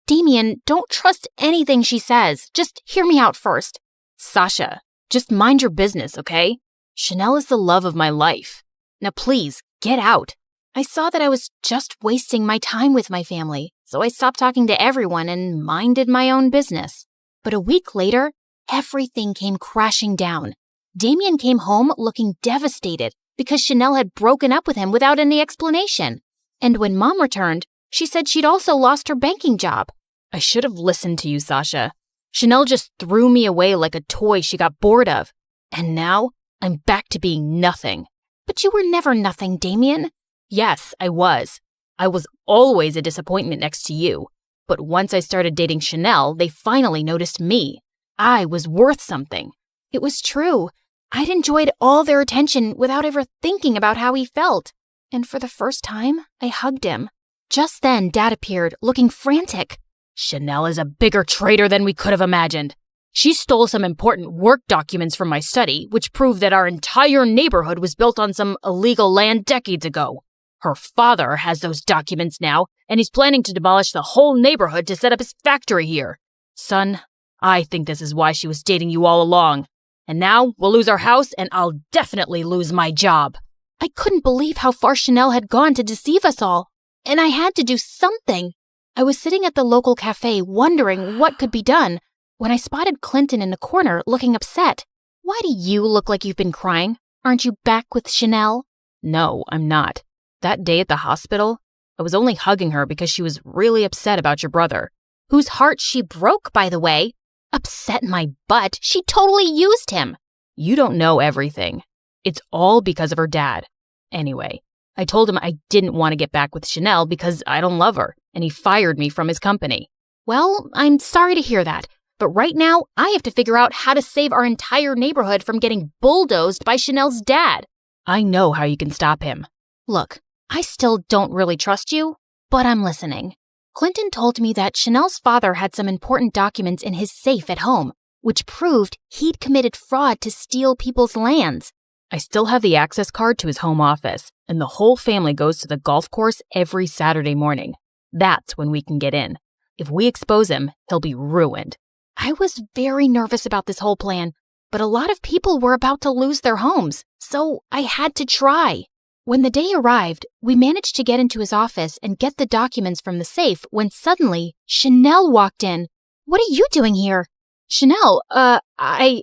Damien, don't trust anything she says. Just hear me out first. Sasha, just mind your business, okay? Chanel is the love of my life. Now please, get out. I saw that I was just wasting my time with my family, so I stopped talking to everyone and minded my own business. But a week later, everything came crashing down. Damien came home looking devastated because Chanel had broken up with him without any explanation. And when Mom returned, she said she'd also lost her banking job. I should have listened to you, Sasha. Chanel just threw me away like a toy she got bored of. And now, I'm back to being nothing. But you were never nothing, Damien. Yes, I was. I was always a disappointment next to you. But once I started dating Chanel, they finally noticed me. I was worth something. It was true. I'd enjoyed all their attention without ever thinking about how he felt. And for the first time, I hugged him. Just then, Dad appeared, looking frantic. Chanel is a bigger traitor than we could have imagined. She stole some important work documents from my study, which proved that our entire neighborhood was built on some illegal land decades ago. Her father has those documents now, and he's planning to demolish the whole neighborhood to set up his factory here. Son, I think this is why she was dating you all along. And now we'll lose our house and I'll definitely lose my job. I couldn't believe how far Chanel had gone to deceive us all. And I had to do something. I was sitting at the local cafe wondering what could be done when I spotted Clinton in the corner looking upset. Why do you look like you've been crying? Aren't you back with Chanel? No, I'm not. That day at the hospital, I was only hugging her because she was really upset about your brother. Whose heart she broke, by the way. Upset my butt. She totally used him. You don't know everything. It's all because of her dad. Anyway, I told him I didn't want to get back with Chanel because I don't love her, and he fired me from his company. Well, I'm sorry to hear that, but right now I have to figure out how to save our entire neighborhood from getting bulldozed by Chanel's dad. I know how you can stop him. Look, I still don't really trust you, but I'm listening. Clinton told me that Chanel's father had some important documents in his safe at home, which proved he'd committed fraud to steal people's lands. I still have the access card to his home office, and the whole family goes to the golf course every Saturday morning. That's when we can get in. If we expose him, he'll be ruined. I was very nervous about this whole plan, but a lot of people were about to lose their homes, so I had to try. When the day arrived, we managed to get into his office and get the documents from the safe when suddenly Chanel walked in. What are you doing here? Chanel, I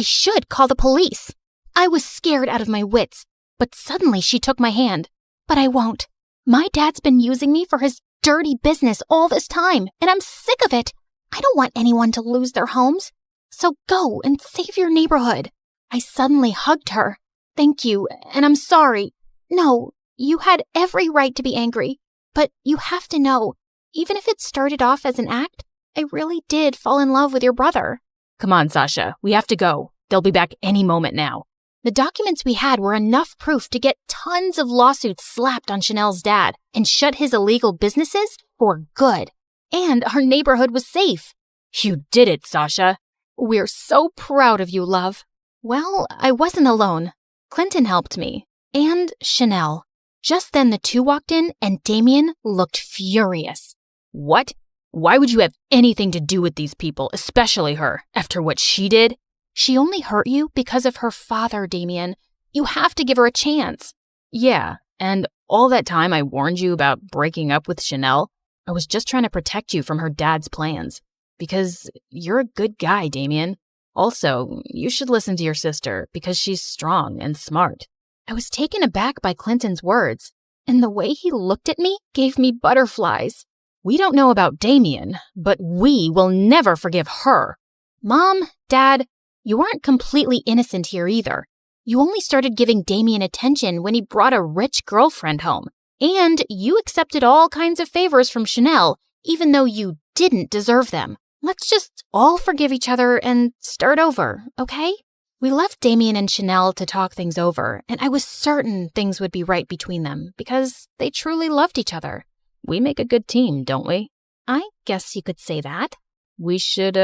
should call the police. I was scared out of my wits, but suddenly she took my hand. But I won't. My dad's been using me for his dirty business all this time, and I'm sick of it. I don't want anyone to lose their homes. So go and save your neighborhood. I suddenly hugged her. Thank you, and I'm sorry. No, you had every right to be angry, but you have to know, even if it started off as an act, I really did fall in love with your brother. Come on, Sasha, we have to go. They'll be back any moment now. The documents we had were enough proof to get tons of lawsuits slapped on Chanel's dad and shut his illegal businesses for good. And our neighborhood was safe. You did it, Sasha. We're so proud of you, love. Well, I wasn't alone. Clinton helped me. And Chanel. Just then the two walked in and Damien looked furious. What? Why would you have anything to do with these people, especially her, after what she did? She only hurt you because of her father, Damien. You have to give her a chance. Yeah, and all that time I warned you about breaking up with Chanel. I was just trying to protect you from her dad's plans. Because you're a good guy, Damien. Also, you should listen to your sister because she's strong and smart. I was taken aback by Clinton's words, and the way he looked at me gave me butterflies. We don't know about Damien, but we will never forgive her. Mom, Dad, you aren't completely innocent here either. You only started giving Damien attention when he brought a rich girlfriend home. And you accepted all kinds of favors from Chanel, even though you didn't deserve them. Let's just all forgive each other and start over, okay? We left Damien and Chanel to talk things over, and I was certain things would be right between them because they truly loved each other. We make a good team, don't we? I guess you could say that. We should,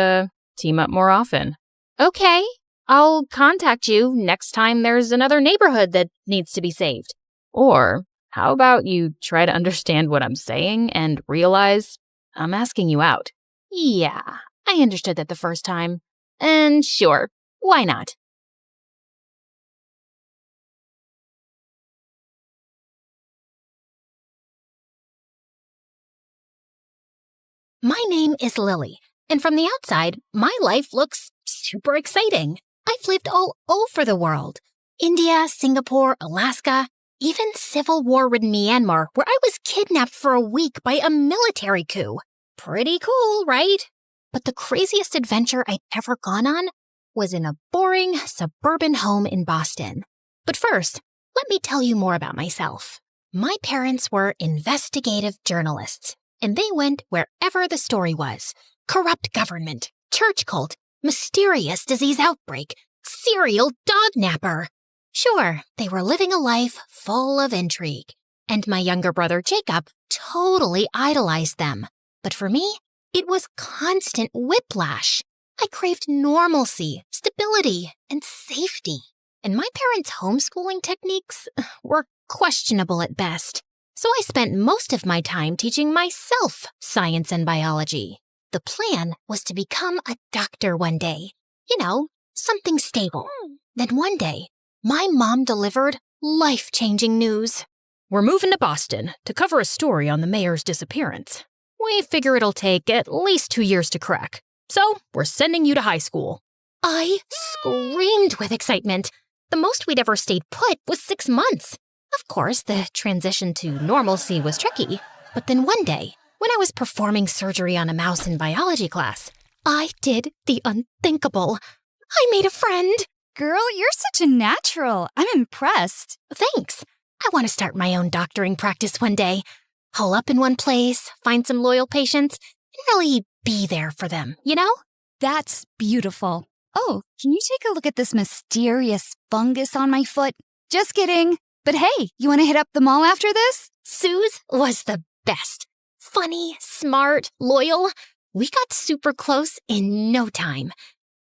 team up more often. Okay, I'll contact you next time there's another neighborhood that needs to be saved. Or how about you try to understand what I'm saying and realize I'm asking you out? Yeah, I understood that the first time. And sure, why not? My name is Lily, and from the outside, my life looks super exciting. I've lived all over the world. India, Singapore, Alaska, even civil war-ridden Myanmar, where I was kidnapped for a week by a military coup. Pretty cool, right? But the craziest adventure I'd ever gone on was in a boring suburban home in Boston. But first, let me tell you more about myself. My parents were investigative journalists, and they went wherever the story was. Corrupt government, church cult, mysterious disease outbreak, serial dog napper. Sure, they were living a life full of intrigue, and my younger brother Jacob totally idolized them. But for me, it was constant whiplash. I craved normalcy, stability, and safety. And my parents' homeschooling techniques were questionable at best. So I spent most of my time teaching myself science and biology. The plan was to become a doctor one day. You know, something stable. Then one day, my mom delivered life-changing news. We're moving to Boston to cover a story on the mayor's disappearance. We figure it'll take at least 2 years to crack. So, we're sending you to high school. I screamed with excitement. The most we'd ever stayed put was 6 months. Of course, the transition to normalcy was tricky. But then one day, when I was performing surgery on a mouse in biology class, I did the unthinkable. I made a friend. Girl, you're such a natural. I'm impressed. Thanks. I want to start my own doctoring practice one day. Hole up in one place, find some loyal patients, and really be there for them, you know? That's beautiful. Oh, can you take a look at this mysterious fungus on my foot? Just kidding. But hey, you want to hit up the mall after this? Suze was the best. Funny, smart, loyal. We got super close in no time.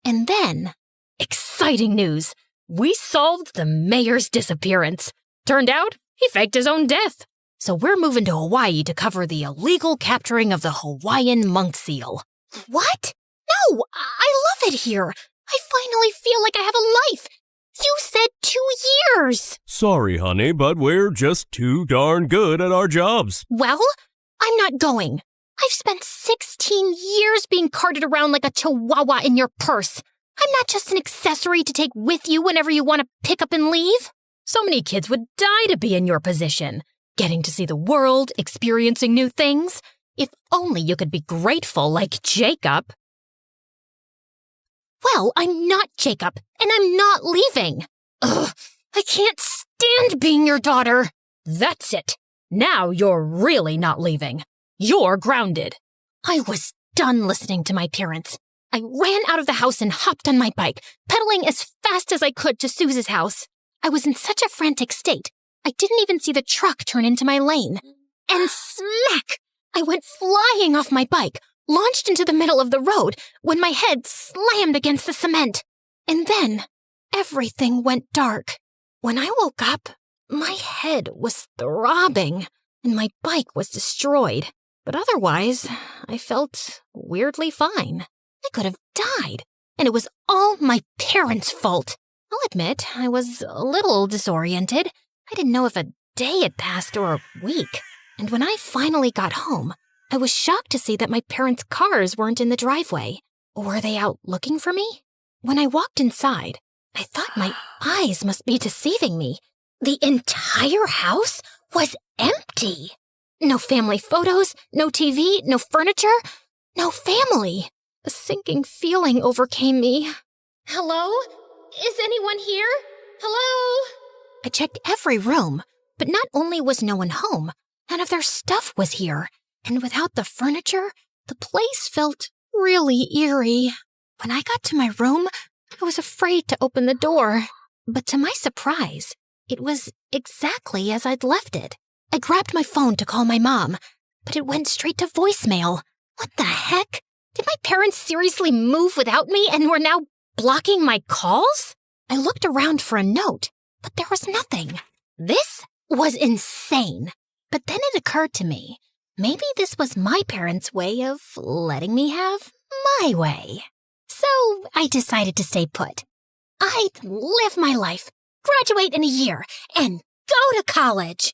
And then, exciting news. We solved the mayor's disappearance. Turned out, he faked his own death. So we're moving to Hawaii to cover the illegal capturing of the Hawaiian monk seal. What? No, I love it here. I finally feel like I have a life. You said 2 years. Sorry, honey, but we're just too darn good at our jobs. Well, I'm not going. I've spent 16 years being carted around like a chihuahua in your purse. I'm not just an accessory to take with you whenever you want to pick up and leave. So many kids would die to be in your position. Getting to see the world, experiencing new things. If only you could be grateful like Jacob. Well, I'm not Jacob, and I'm not leaving. Ugh, I can't stand being your daughter. That's it. Now you're really not leaving. You're grounded. I was done listening to my parents. I ran out of the house and hopped on my bike, pedaling as fast as I could to Suze's house. I was in such a frantic state, I didn't even see the truck turn into my lane. And smack! I went flying off my bike, launched into the middle of the road when my head slammed against the cement. And then, everything went dark. When I woke up, my head was throbbing, and my bike was destroyed. But otherwise, I felt weirdly fine. I could have died, and it was all my parents' fault. I'll admit, I was a little disoriented. I didn't know if a day had passed or a week. And when I finally got home, I was shocked to see that my parents' cars weren't in the driveway. Were they out looking for me? When I walked inside, I thought my eyes must be deceiving me. The entire house was empty. No family photos, no TV, no furniture, no family. A sinking feeling overcame me. Hello? Is anyone here? Hello? I checked every room, but not only was no one home, none of their stuff was here. And without the furniture, the place felt really eerie. When I got to my room, I was afraid to open the door. But to my surprise, it was exactly as I'd left it. I grabbed my phone to call my mom, but it went straight to voicemail. What the heck? Did my parents seriously move without me and were now blocking my calls? I looked around for a note, but there was nothing. This was insane. But then it occurred to me, maybe this was my parents' way of letting me have my way. So I decided to stay put. I'd live my life, graduate in a year, and go to college.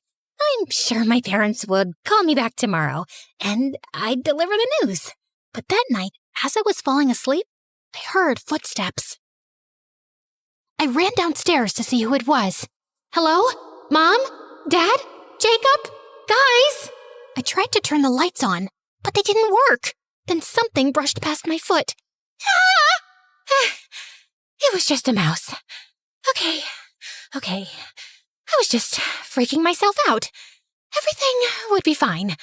I'm sure my parents would call me back tomorrow, and I'd deliver the news. But that night, as I was falling asleep, I heard footsteps. I ran downstairs to see who it was. Hello? Mom? Dad? Jacob? Guys? I tried to turn the lights on, but they didn't work. Then something brushed past my foot. Ah! It was just a mouse. Okay. I was just freaking myself out. Everything would be fine.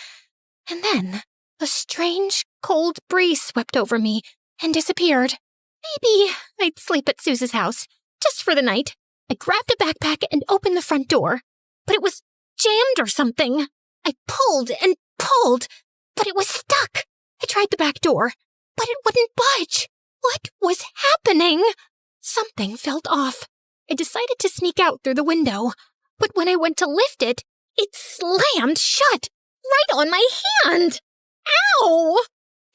And then a strange, cold breeze swept over me and disappeared. Maybe I'd sleep at Suze's house, just for the night. I grabbed a backpack and opened the front door, but it was jammed or something. I pulled and pulled, but it was stuck. I tried the back door, but it wouldn't budge. What was happening? Something felt off. I decided to sneak out through the window, but when I went to lift it, it slammed shut, right on my hand. Ow!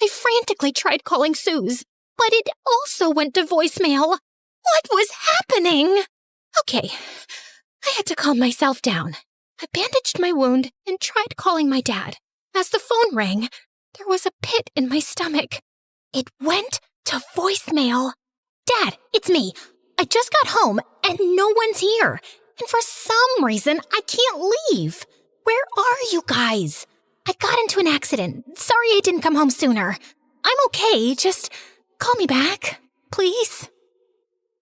I frantically tried calling Suze, but it also went to voicemail. What was happening? Okay, I had to calm myself down. I bandaged my wound and tried calling my dad. As the phone rang, there was a pit in my stomach. It went to voicemail. Dad, it's me. I just got home and no one's here. And for some reason, I can't leave. Where are you guys? I got into an accident. Sorry I didn't come home sooner. I'm okay. Just call me back, please.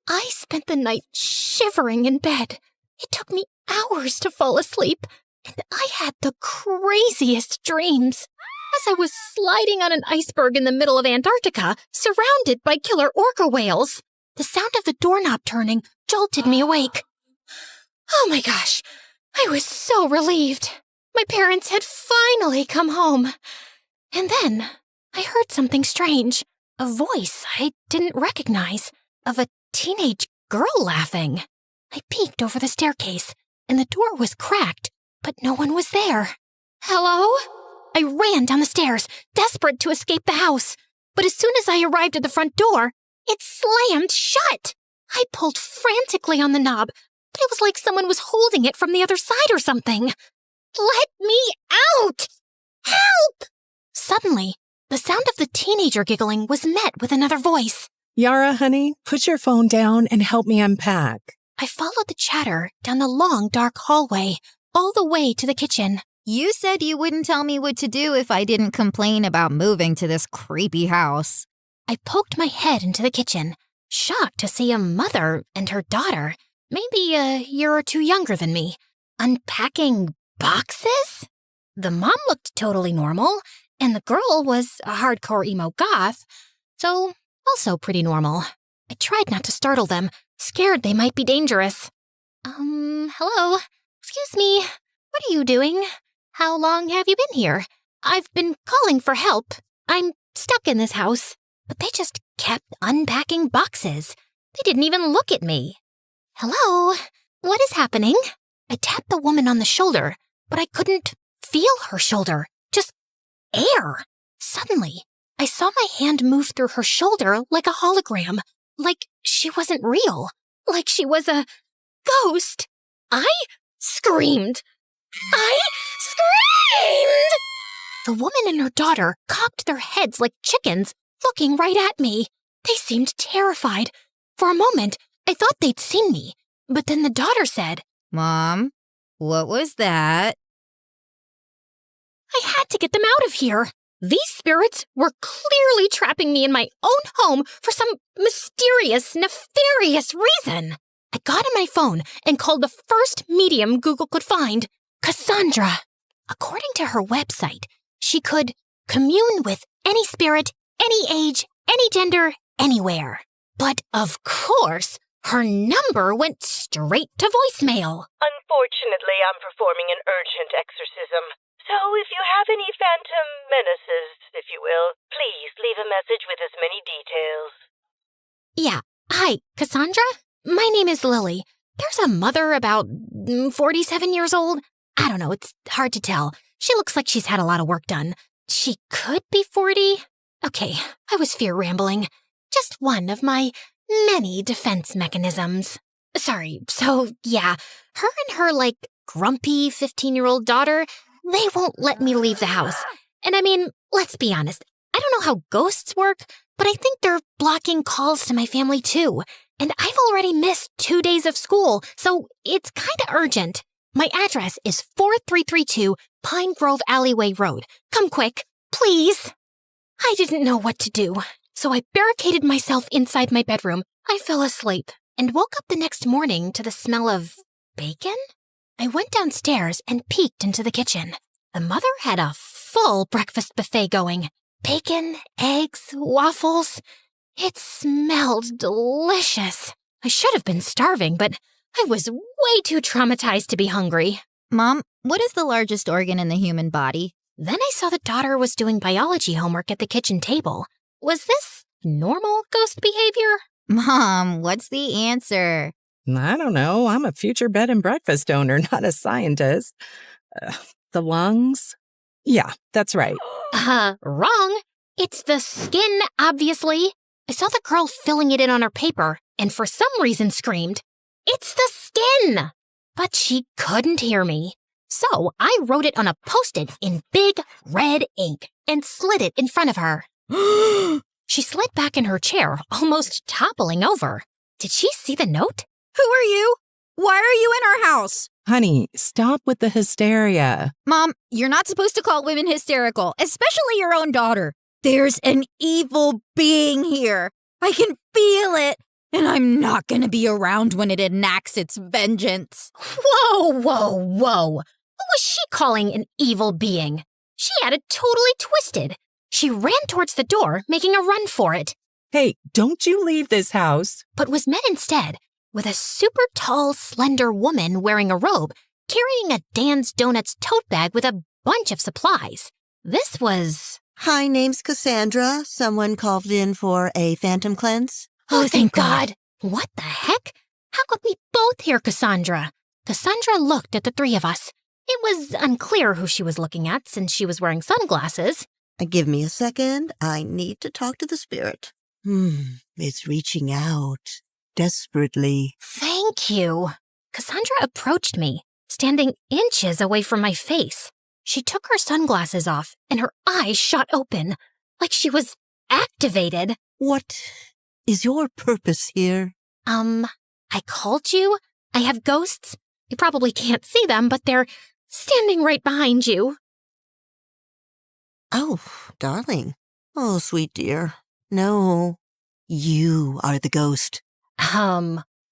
I spent the night shivering in bed. It took me hours to fall asleep, and I had the craziest dreams. As I was sliding on an iceberg in the middle of Antarctica, surrounded by killer orca whales, the sound of the doorknob turning jolted me awake. Oh my gosh, I was so relieved. My parents had finally come home. And then I heard something strange, a voice I didn't recognize, of a teenage girl laughing. I peeked over the staircase, and the door was cracked, but no one was there. Hello? I ran down the stairs, desperate to escape the house. But as soon as I arrived at the front door, it slammed shut. I pulled frantically on the knob, but it was like someone was holding it from the other side or something. Let me out! Help! Suddenly, the sound of the teenager giggling was met with another voice. Yara, honey, put your phone down and help me unpack. I followed the chatter down the long, dark hallway, all the way to the kitchen. You said you wouldn't tell me what to do if I didn't complain about moving to this creepy house. I poked my head into the kitchen, shocked to see a mother and her daughter, maybe a year or two younger than me, unpacking boxes? The mom looked totally normal, and the girl was a hardcore emo goth, so also pretty normal. I tried not to startle them, scared they might be dangerous. Hello? Excuse me, what are you doing? How long have you been here? I've been calling for help. I'm stuck in this house. But they just kept unpacking boxes. They didn't even look at me. Hello? What is happening? I tapped the woman on the shoulder, but I couldn't feel her shoulder. Just air. Suddenly, I saw my hand move through her shoulder like a hologram. Like she wasn't real. Like she was a ghost. I screamed. I screamed! The woman and her daughter cocked their heads like chickens, looking right at me. They seemed terrified. For a moment, I thought they'd seen me. But then the daughter said, Mom, what was that? I had to get them out of here. These spirits were clearly trapping me in my own home for some mysterious, nefarious reason. I got on my phone and called the first medium Google could find, Cassandra. According to her website, she could commune with any spirit, any age, any gender, anywhere. But of course, her number went straight to voicemail. Unfortunately, I'm performing an urgent exorcism. So if you have any phantom menaces, if you will, please leave a message with as many details. Yeah. Hi, Cassandra? My name is Lily. There's a mother about 47 years old. I don't know, it's hard to tell. She looks like she's had a lot of work done. She could be 40. Okay, I was fear rambling. Just one of my many defense mechanisms. Sorry, so yeah, her and her, grumpy 15-year-old daughter, they won't let me leave the house. And I mean, let's be honest, I don't know how ghosts work, but I think they're blocking calls to my family too. And I've already missed 2 days of school, so it's kinda urgent. My address is 4332 Pine Grove Alleyway Road. Come quick, please. I didn't know what to do, so I barricaded myself inside my bedroom. I fell asleep and woke up the next morning to the smell of bacon? I went downstairs and peeked into the kitchen. The mother had a full breakfast buffet going. Bacon, eggs, waffles. It smelled delicious. I should have been starving, but I was way too traumatized to be hungry. Mom, what is the largest organ in the human body? Then I saw the daughter was doing biology homework at the kitchen table. Was this normal ghost behavior? Mom, what's the answer? I don't know. I'm a future bed and breakfast owner, not a scientist. The lungs? Yeah, that's right. Wrong. It's the skin, obviously. I saw the girl filling it in on her paper, and for some reason screamed, "It's the skin!" But she couldn't hear me. So I wrote it on a Post-it in big red ink and slid it in front of her. She slid back in her chair, almost toppling over. Did she see the note? Who are you? Why are you in our house? Honey, stop with the hysteria. Mom, you're not supposed to call women hysterical, especially your own daughter. There's an evil being here. I can feel it, and I'm not going to be around when it enacts its vengeance. Whoa, whoa, whoa. Who was she calling an evil being? She had it totally twisted. She ran towards the door, making a run for it. Hey, don't you leave this house. But was met instead with a super tall, slender woman wearing a robe, carrying a Dan's Donuts tote bag with a bunch of supplies. This was... Hi, name's Cassandra. Someone called in for a phantom cleanse. Oh, thank God. What the heck? How could we both hear Cassandra? Cassandra looked at the three of us. It was unclear who she was looking at since she was wearing sunglasses. Give me a second. I need to talk to the spirit. It's reaching out. Desperately. Thank you. Cassandra approached me, standing inches away from my face. She took her sunglasses off, and her eyes shot open, like she was activated. What is your purpose here? I called you. I have ghosts. You probably can't see them, but they're standing right behind you. Oh, darling. Oh, sweet dear. No, you are the ghost.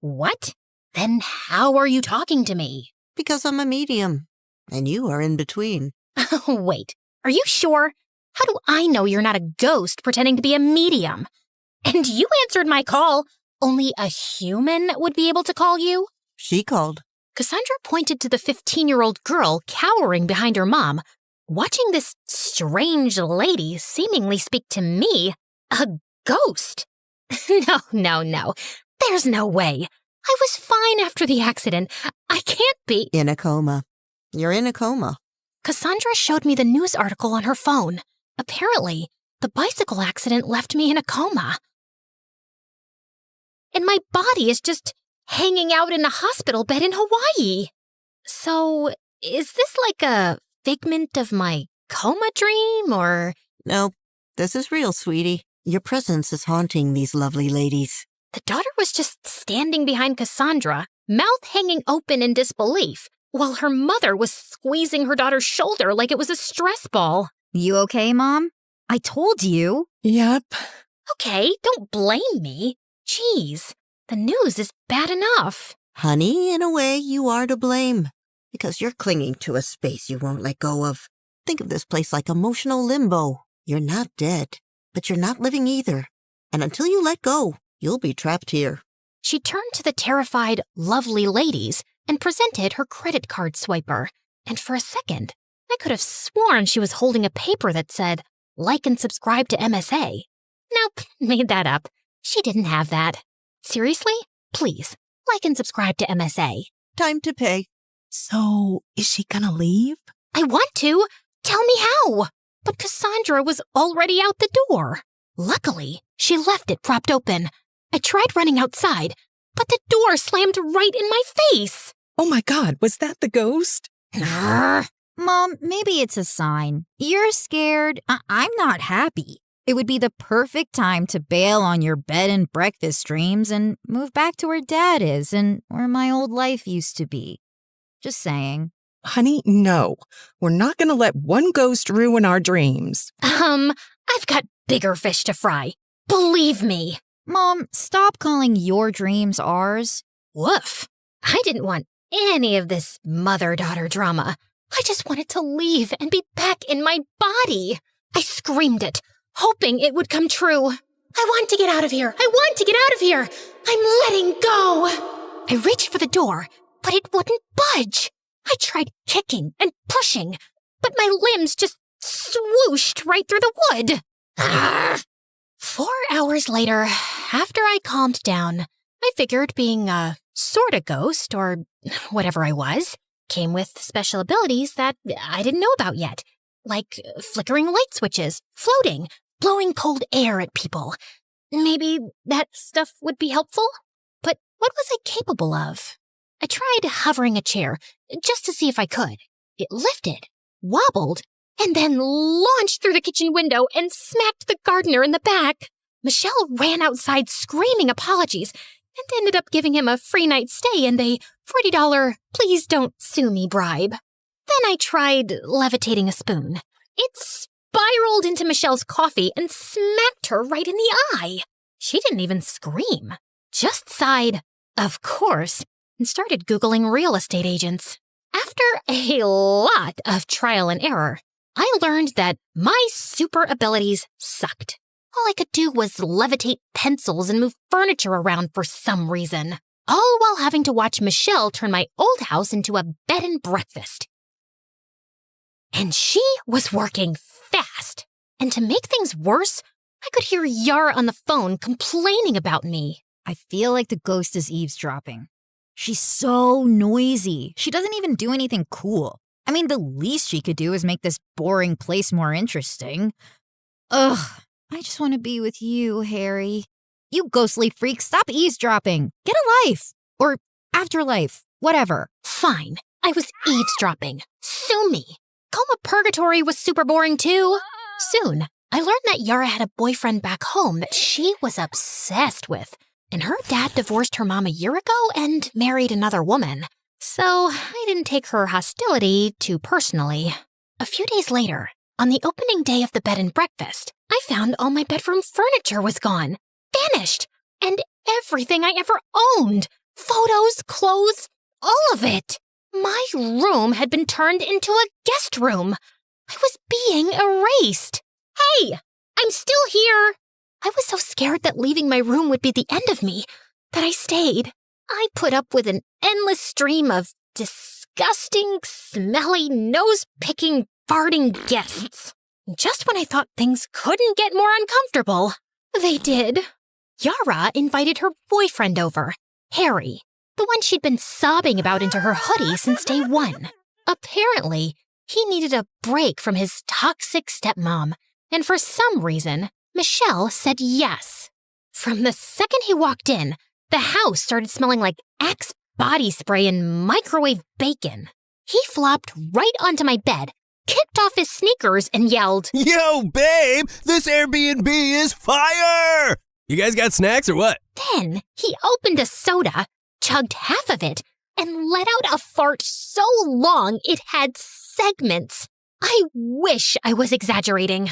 What? Then how are you talking to me? Because I'm a medium, and you are in between. Wait, are you sure? How do I know you're not a ghost pretending to be a medium? And you answered my call. Only a human would be able to call you? She called. Cassandra pointed to the 15-year-old girl cowering behind her mom, watching this strange lady seemingly speak to me, a ghost. No. There's no way. I was fine after the accident. I can't be... In a coma. You're in a coma. Cassandra showed me the news article on her phone. Apparently, the bicycle accident left me in a coma. And my body is just hanging out in a hospital bed in Hawaii. So, is this like a figment of my coma dream, or... No, this is real, sweetie. Your presence is haunting these lovely ladies. The daughter was just standing behind Cassandra, mouth hanging open in disbelief, while her mother was squeezing her daughter's shoulder like it was a stress ball. You okay, Mom? I told you. Yep. Okay, don't blame me. Jeez, the news is bad enough. Honey, in a way, you are to blame. Because you're clinging to a space you won't let go of. Think of this place like emotional limbo. You're not dead, but you're not living either. And until you let go, you'll be trapped here. She turned to the terrified, lovely ladies and presented her credit card swiper. And for a second, I could have sworn she was holding a paper that said, "Like and subscribe to MSA." Nope, made that up. She didn't have that. Seriously? Please, like and subscribe to MSA. Time to pay. So, is she gonna leave? I want to. Tell me how. But Cassandra was already out the door. Luckily, she left it propped open. I tried running outside, but the door slammed right in my face. Oh my God, was that the ghost? Mom, maybe it's a sign. You're scared. I'm not happy. It would be the perfect time to bail on your bed and breakfast dreams and move back to where Dad is and where my old life used to be. Just saying. Honey, no. We're not gonna let one ghost ruin our dreams. I've got bigger fish to fry. Believe me. Mom, stop calling your dreams ours. Woof. I didn't want any of this mother-daughter drama. I just wanted to leave and be back in my body. I screamed it, hoping it would come true. I want to get out of here. I want to get out of here. I'm letting go. I reached for the door, but it wouldn't budge. I tried kicking and pushing, but my limbs just swooshed right through the wood. 4 hours later, after I calmed down, I figured being a sorta ghost, or whatever I was, came with special abilities that I didn't know about yet, like flickering light switches, floating, blowing cold air at people. Maybe that stuff would be helpful? What was I capable of? I tried hovering a chair just to see if I could. It lifted, wobbled, and then launched through the kitchen window and smacked the gardener in the back. Michelle ran outside screaming apologies and ended up giving him a free night stay and a $40 please don't sue me bribe. Then I tried levitating a spoon. It spiraled into Michelle's coffee and smacked her right in the eye. She didn't even scream, just sighed, of course, and started Googling real estate agents. After a lot of trial and error, I learned that my super abilities sucked. All I could do was levitate pencils and move furniture around for some reason, all while having to watch Michelle turn my old house into a bed and breakfast. And she was working fast. And to make things worse, I could hear Yara on the phone complaining about me. I feel like the ghost is eavesdropping. She's so noisy. She doesn't even do anything cool. I mean, the least she could do is make this boring place more interesting. Ugh, I just want to be with you, Harry. You ghostly freak, stop eavesdropping. Get a life. Or afterlife. Whatever. Fine, I was eavesdropping. Sue me. Coma Purgatory was super boring too. Soon, I learned that Yara had a boyfriend back home that she was obsessed with. And her dad divorced her mom a year ago and married another woman. So I didn't take her hostility too personally. A few days later, on the opening day of the bed and breakfast, I found all my bedroom furniture was gone, vanished, and everything I ever owned. Photos, clothes, all of it. My room had been turned into a guest room. I was being erased. Hey, I'm still here. I was so scared that leaving my room would be the end of me that I stayed. I put up with an endless stream of disgusting, smelly, nose-picking, farting guests. Just when I thought things couldn't get more uncomfortable, they did. Yara invited her boyfriend over, Harry, the one she'd been sobbing about into her hoodie since day one. Apparently, he needed a break from his toxic stepmom, and for some reason, Michelle said yes. From the second he walked in, the house started smelling like Axe body spray and microwave bacon. He flopped right onto my bed, kicked off his sneakers, and yelled, "Yo, babe, this Airbnb is fire! You guys got snacks or what?" Then he opened a soda, chugged half of it, and let out a fart so long it had segments. I wish I was exaggerating.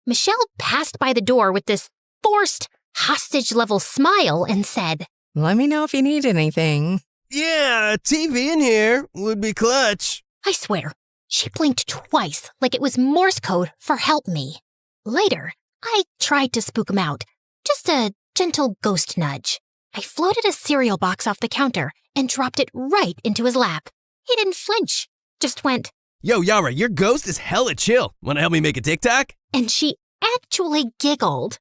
Michelle passed by the door with this forced, hostage-level smile and said, "Let me know if you need anything." "Yeah, a TV in here would be clutch." I swear, she blinked twice like it was Morse code for help me. Later, I tried to spook him out. Just a gentle ghost nudge. I floated a cereal box off the counter and dropped it right into his lap. He didn't flinch, just went, "Yo, Yara, your ghost is hella chill. Wanna help me make a TikTok?" And she actually giggled.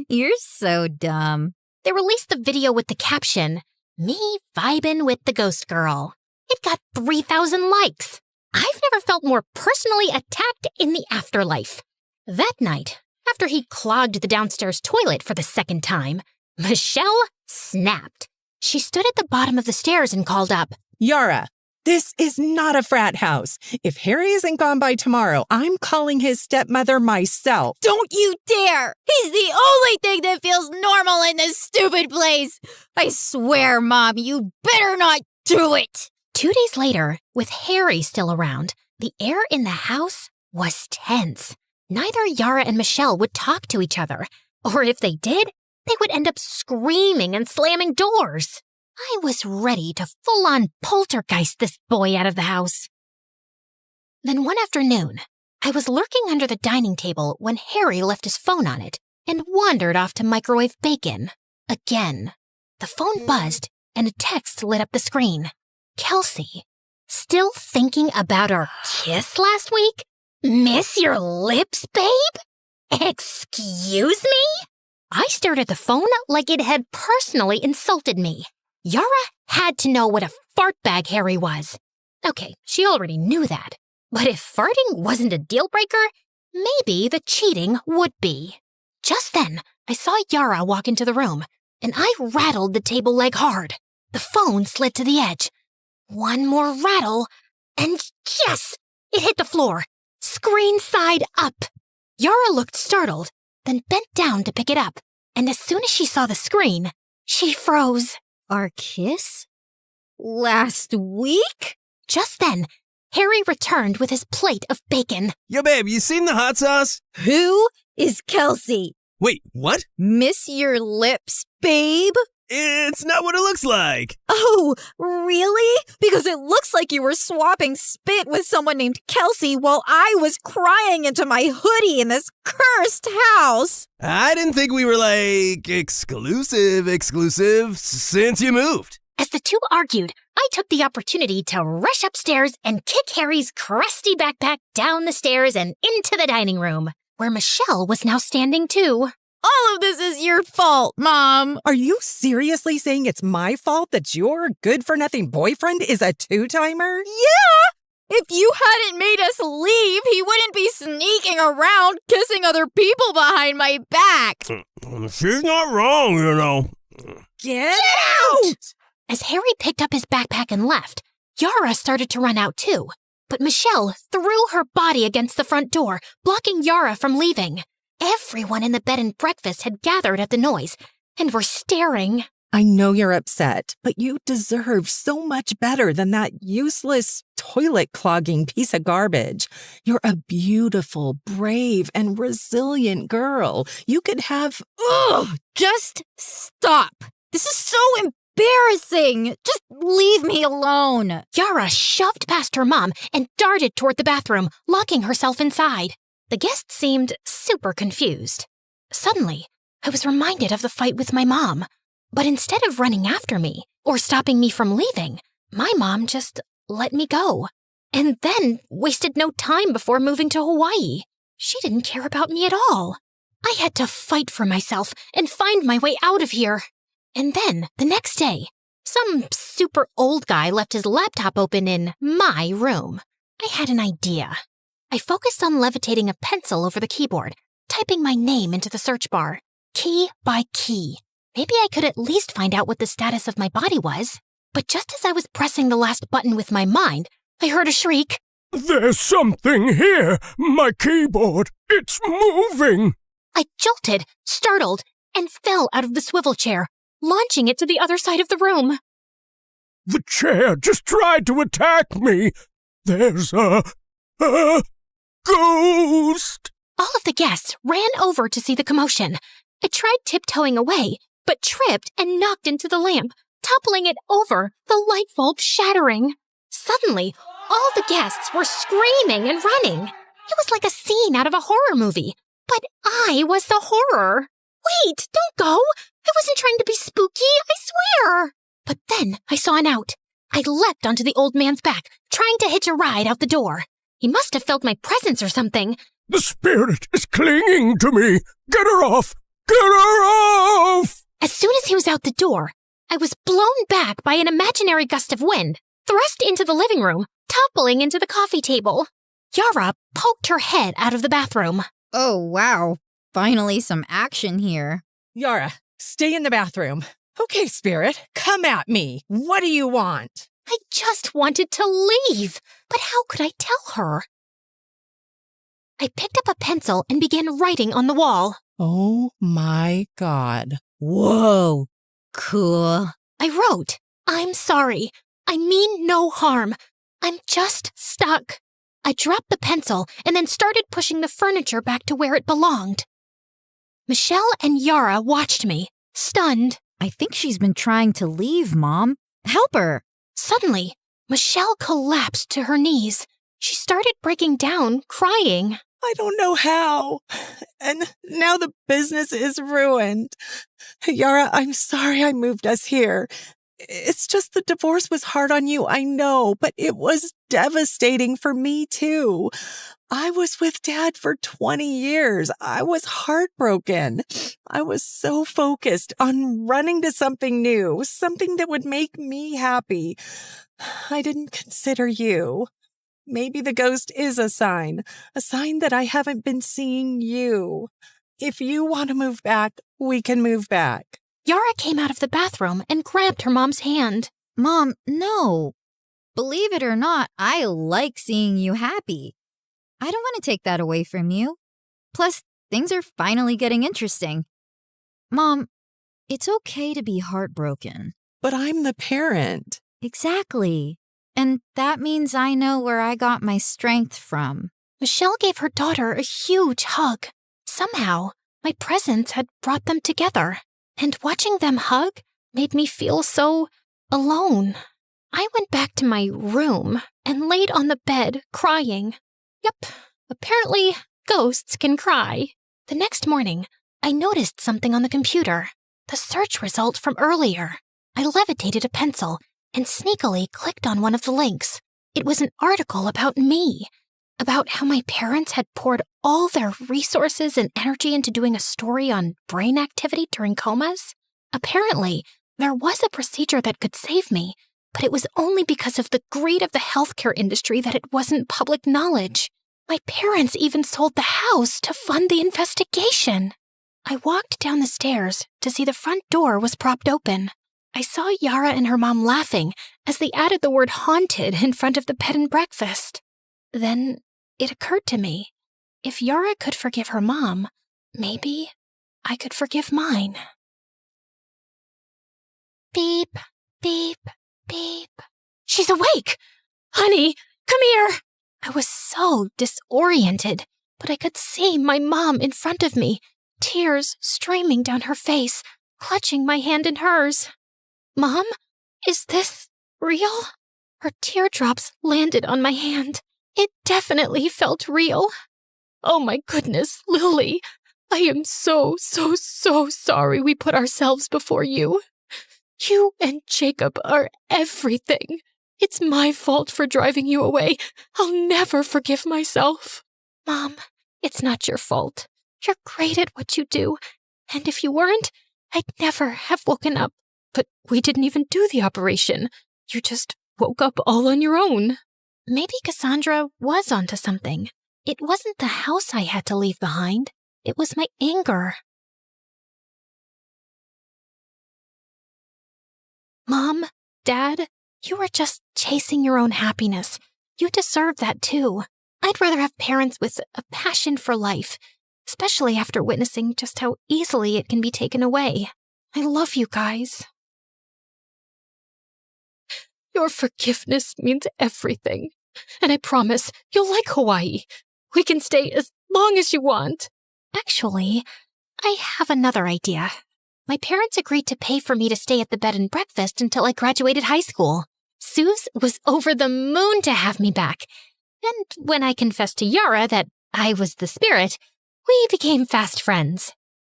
You're so dumb. They released the video with the caption, "Me vibin' with the ghost girl." It got 3,000 likes. I've never felt more personally attacked in the afterlife. That night, after he clogged the downstairs toilet for the second time, Michelle snapped. She stood at the bottom of the stairs and called up, "Yara, this is not a frat house. If Harry isn't gone by tomorrow, I'm calling his stepmother myself." Don't you dare! He's the only thing that feels normal in this stupid place. I swear, Mom, you better not do it. 2 days later, with Harry still around, the air in the house was tense. Neither Yara and Michelle would talk to each other, or if they did, they would end up screaming and slamming doors. I was ready to full-on poltergeist this boy out of the house. Then one afternoon, I was lurking under the dining table when Harry left his phone on it and wandered off to microwave bacon. Again, the phone buzzed and a text lit up the screen. "Kelsey, still thinking about our kiss last week? Miss your lips, babe? Excuse me?" I stared at the phone like it had personally insulted me. Yara had to know what a fart bag Harry was. Okay, she already knew that. But if farting wasn't a deal breaker, maybe the cheating would be. Just then, I saw Yara walk into the room. and I rattled the table leg hard. The phone slid to the edge. One more rattle, and yes! It hit the floor, screen side up. Yara looked startled, then bent down to pick it up, and as soon as she saw the screen, she froze. Our kiss? Last week? Just then, Harry returned with his plate of bacon. Yo, babe, you seen the hot sauce? Who is Kelsey? Wait, what? Miss your lips, babe? It's not what it looks like. Oh, really? Because it looks like you were swapping spit with someone named Kelsey while I was crying into my hoodie in this cursed house. I didn't think we were, like, exclusive since you moved. As the two argued, I took the opportunity to rush upstairs and kick Harry's crusty backpack down the stairs and into the dining room, where Michelle was now standing too. All of this is your fault, Mom. Are you seriously saying it's my fault that your good-for-nothing boyfriend is a two-timer? Yeah! If you hadn't made us leave, he wouldn't be sneaking around kissing other people behind my back. She's not wrong, you know. Get out! As Harry picked up his backpack and left, Yara started to run out too. But Michelle threw her body against the front door, blocking Yara from leaving. Everyone in the bed and breakfast had gathered at the noise and were staring. I know you're upset, but you deserve so much better than that useless, toilet-clogging piece of garbage. You're a beautiful, brave, and resilient girl. You could have... Ugh! Just stop. This is so embarrassing. Just leave me alone. Yara shoved past her mom and darted toward the bathroom, locking herself inside. The guest seemed super confused. Suddenly, I was reminded of the fight with my mom. But instead of running after me or stopping me from leaving, my mom just let me go. And then wasted no time before moving to Hawaii. She didn't care about me at all. I had to fight for myself and find my way out of here. And then, the next day, some super old guy left his laptop open in my room. I had an idea. I focused on levitating a pencil over the keyboard, typing my name into the search bar, key by key. Maybe I could at least find out what the status of my body was. But just as I was pressing the last button with my mind, I heard a shriek. There's something here, my keyboard. It's moving. I jolted, startled, and fell out of the swivel chair, launching it to the other side of the room. The chair just tried to attack me. There's a ghost. All of the guests ran over to see the commotion. I tried tiptoeing away, but tripped and knocked into the lamp, toppling it over, the light bulb shattering. Suddenly, all the guests were screaming and running. It was like a scene out of a horror movie, but I was the horror. Wait, don't go. I wasn't trying to be spooky, I swear. But then I saw an out. I leapt onto the old man's back, trying to hitch a ride out the door. He must have felt my presence or something. The spirit is clinging to me. Get her off. Get her off! As soon as he was out the door, I was blown back by an imaginary gust of wind, thrust into the living room, toppling into the coffee table. Yara poked her head out of the bathroom. Oh, wow. Finally some action here. Yara, stay in the bathroom. Okay, Spirit, come at me. What do you want? I just wanted to leave, but how could I tell her? I picked up a pencil and began writing on the wall. Oh my God. Whoa. Cool. I wrote, I'm sorry. I mean no harm. I'm just stuck. I dropped the pencil and then started pushing the furniture back to where it belonged. Michelle and Yara watched me, stunned. I think she's been trying to leave, Mom. Help her. Suddenly, Michelle collapsed to her knees. She started breaking down, crying. I don't know how. And now the business is ruined. Yara, I'm sorry I moved us here. It's just the divorce was hard on you, I know, but it was devastating for me too. I was with Dad for 20 years. I was heartbroken. I was so focused on running to something new, something that would make me happy. I didn't consider you. Maybe the ghost is a sign that I haven't been seeing you. If you want to move back, we can move back. Yara came out of the bathroom and grabbed her mom's hand. Mom, no. Believe it or not, I like seeing you happy. I don't want to take that away from you. Plus, things are finally getting interesting. Mom, it's okay to be heartbroken. But I'm the parent. Exactly. And that means I know where I got my strength from. Michelle gave her daughter a huge hug. Somehow, my presence had brought them together, and watching them hug made me feel so alone. I went back to my room and laid on the bed crying. Yep, apparently ghosts can cry. The next morning, I noticed something on the computer. The search result from earlier. I levitated a pencil and sneakily clicked on one of the links. It was an article about me, about how my parents had poured all their resources and energy into doing a story on brain activity during comas. Apparently, there was a procedure that could save me, but it was only because of the greed of the healthcare industry that it wasn't public knowledge. My parents even sold the house to fund the investigation. I walked down the stairs to see the front door was propped open. I saw Yara and her mom laughing as they added the word haunted in front of the bed and breakfast. Then it occurred to me, if Yara could forgive her mom, maybe I could forgive mine. Beep, beep, beep. She's awake! Honey, come here! I was so disoriented, but I could see my mom in front of me, tears streaming down her face, clutching my hand in hers. Mom, is this real? Her teardrops landed on my hand. It definitely felt real. Oh my goodness, Lily, I am so sorry we put ourselves before you. You and Jacob are everything. It's my fault for driving you away. I'll never forgive myself. Mom, it's not your fault. You're great at what you do, and if you weren't, I'd never have woken up. But we didn't even do the operation. You just woke up all on your own. Maybe Cassandra was onto something. It wasn't the house I had to leave behind. It was my anger. Mom, Dad, you were just chasing your own happiness. You deserve that too. I'd rather have parents with a passion for life, especially after witnessing just how easily it can be taken away. I love you guys. Your forgiveness means everything. And I promise you'll like Hawaii. We can stay as long as you want. Actually, I have another idea. My parents agreed to pay for me to stay at the bed and breakfast until I graduated high school. Suze was over the moon to have me back. And when I confessed to Yara that I was the spirit, we became fast friends.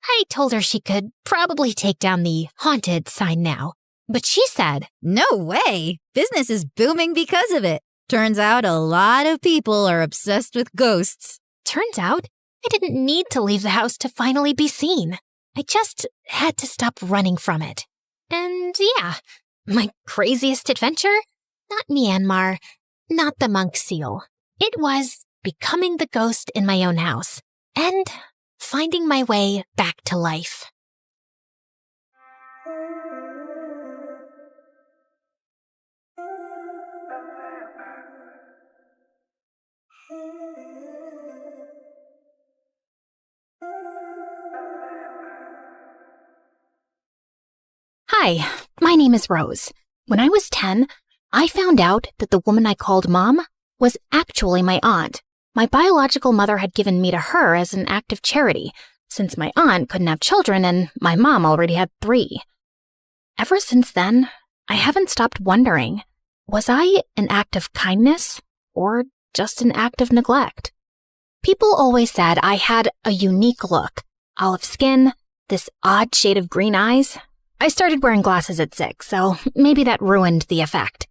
I told her she could probably take down the haunted sign now. But she said, "No way! Business is booming because of it. Turns out a lot of people are obsessed with ghosts." Turns out I didn't need to leave the house to finally be seen. I just had to stop running from it. And yeah, my craziest adventure? Not Myanmar, not the monk seal. It was becoming the ghost in my own house and finding my way back to life. Hi, my name is Rose. When I was 10, I found out that the woman I called Mom was actually my aunt. My biological mother had given me to her as an act of charity, since my aunt couldn't have children and my mom already had 3. Ever since then, I haven't stopped wondering, was I an act of kindness or just an act of neglect? People always said I had a unique look, olive skin, this odd shade of green eyes. I started wearing glasses at 6, so maybe that ruined the effect.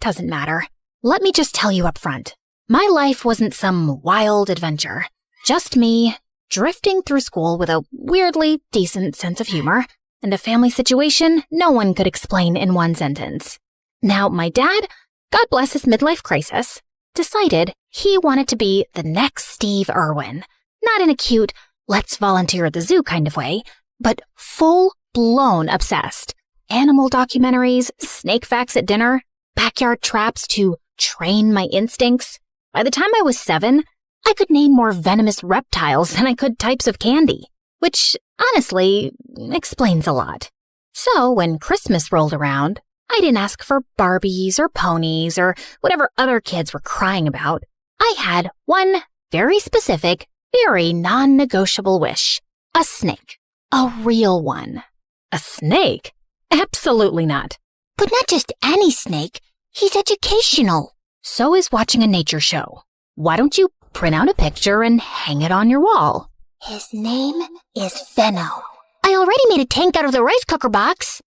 Doesn't matter. Let me just tell you up front. My life wasn't some wild adventure. Just me, drifting through school with a weirdly decent sense of humor, and a family situation no one could explain in one sentence. Now, my dad, God bless his midlife crisis, decided he wanted to be the next Steve Irwin. Not in a cute, let's volunteer at the zoo kind of way, but full full-blown obsessed. Animal documentaries, snake facts at dinner, backyard traps to train my instincts. By the time I was 7, I could name more venomous reptiles than I could types of candy, which, honestly, explains a lot. So when Christmas rolled around, I didn't ask for Barbies or ponies or whatever other kids were crying about. I had one very specific, very non-negotiable wish. A snake. A real one. A snake? Absolutely not. But not just any snake. He's educational. So is watching a nature show. Why don't you print out a picture and hang it on your wall? His name is Venno. I already made a tank out of the rice cooker box.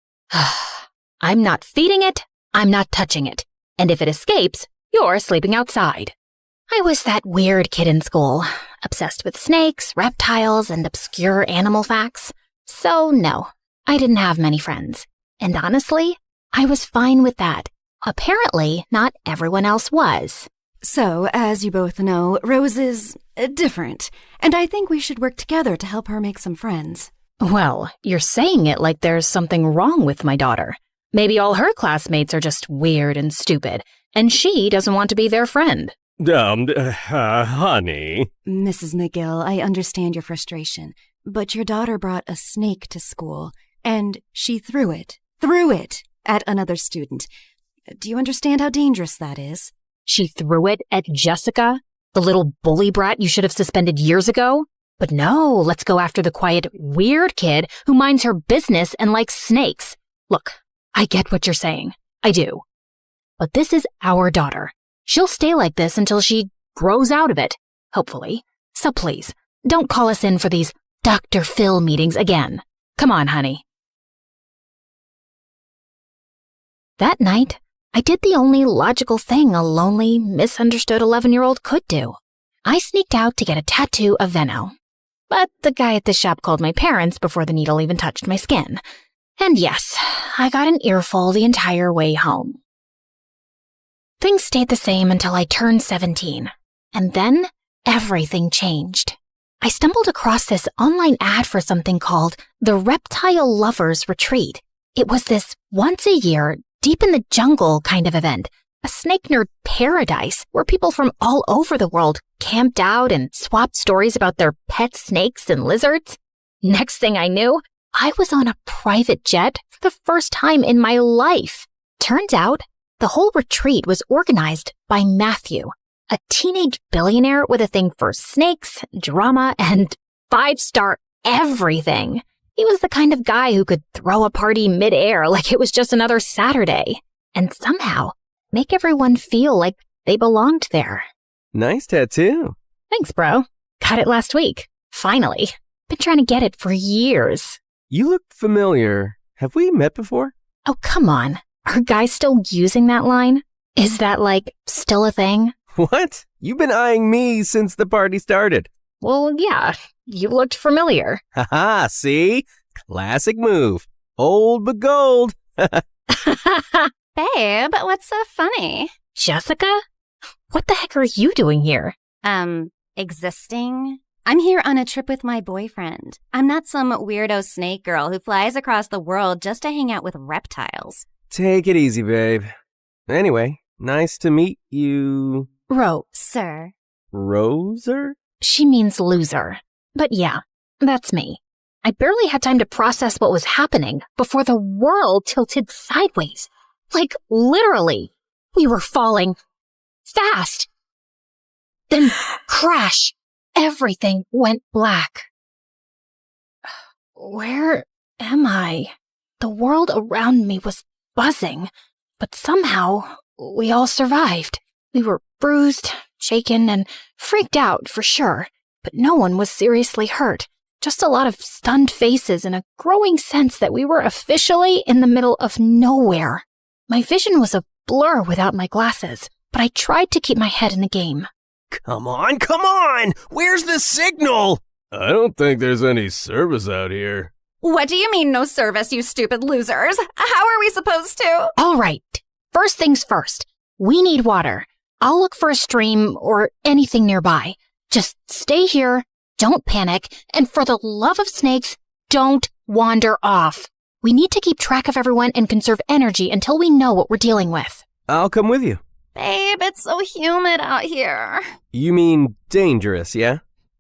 I'm not feeding it. I'm not touching it. And if it escapes, you're sleeping outside. I was that weird kid in school, obsessed with snakes, reptiles, and obscure animal facts. So no, I didn't have many friends. And honestly, I was fine with that. Apparently, not everyone else was. So, as you both know, Rose is different, and I think we should work together to help her make some friends. Well, you're saying it like there's something wrong with my daughter. Maybe all her classmates are just weird and stupid, and she doesn't want to be their friend. Honey. Mrs. McGill, I understand your frustration, but your daughter brought a snake to school, and she threw it at another student. Do you understand how dangerous that is? She threw it at Jessica, the little bully brat you should have suspended years ago? But no, let's go after the quiet, weird kid who minds her business and likes snakes. Look, I get what you're saying. I do. But this is our daughter. She'll stay like this until she grows out of it, hopefully. So please, don't call us in for these Dr. Phil meetings again. Come on, honey. That night, I did the only logical thing a lonely, misunderstood 11-year-old could do. I sneaked out to get a tattoo of Venno. But the guy at the shop called my parents before the needle even touched my skin. And yes, I got an earful the entire way home. Things stayed the same until I turned 17. And then, everything changed. I stumbled across this online ad for something called the Reptile Lovers Retreat. It was this once-a-year, deep in the jungle kind of event, a snake nerd paradise where people from all over the world camped out and swapped stories about their pet snakes and lizards. Next thing I knew, I was on a private jet for the first time in my life. Turns out, the whole retreat was organized by Matthew, a teenage billionaire with a thing for snakes, drama, and 5-star everything. He was the kind of guy who could throw a party mid-air like it was just another Saturday, and somehow make everyone feel like they belonged there. Nice tattoo. Thanks, bro. Got it last week. Finally. Been trying to get it for years. You look familiar. Have we met before? Oh, come on. Are guys still using that line? Is that, still a thing? What? You've been eyeing me since the party started. Well, yeah. You looked familiar. Haha, see? Classic move. Old but gold. Babe, what's so funny? Jessica? What the heck are you doing here? Existing? I'm here on a trip with my boyfriend. I'm not some weirdo snake girl who flies across the world just to hang out with reptiles. Take it easy, babe. Anyway, nice to meet you. Sir. Roser? She means loser. But yeah, that's me. I barely had time to process what was happening before the world tilted sideways. Literally. We were falling fast. Then crash. Everything went black. Where am I? The world around me was buzzing, but somehow we all survived. We were bruised, shaken, and freaked out for sure, but no one was seriously hurt. Just a lot of stunned faces and a growing sense that we were officially in the middle of nowhere. My vision was a blur without my glasses, but I tried to keep my head in the game. Come on! Where's the signal? I don't think there's any service out here. What do you mean no service, you stupid losers? How are we supposed to? All right. First things first. We need water. I'll look for a stream or anything nearby. Just stay here, don't panic, and for the love of snakes, don't wander off. We need to keep track of everyone and conserve energy until we know what we're dealing with. I'll come with you. Babe, it's so humid out here. You mean dangerous, yeah?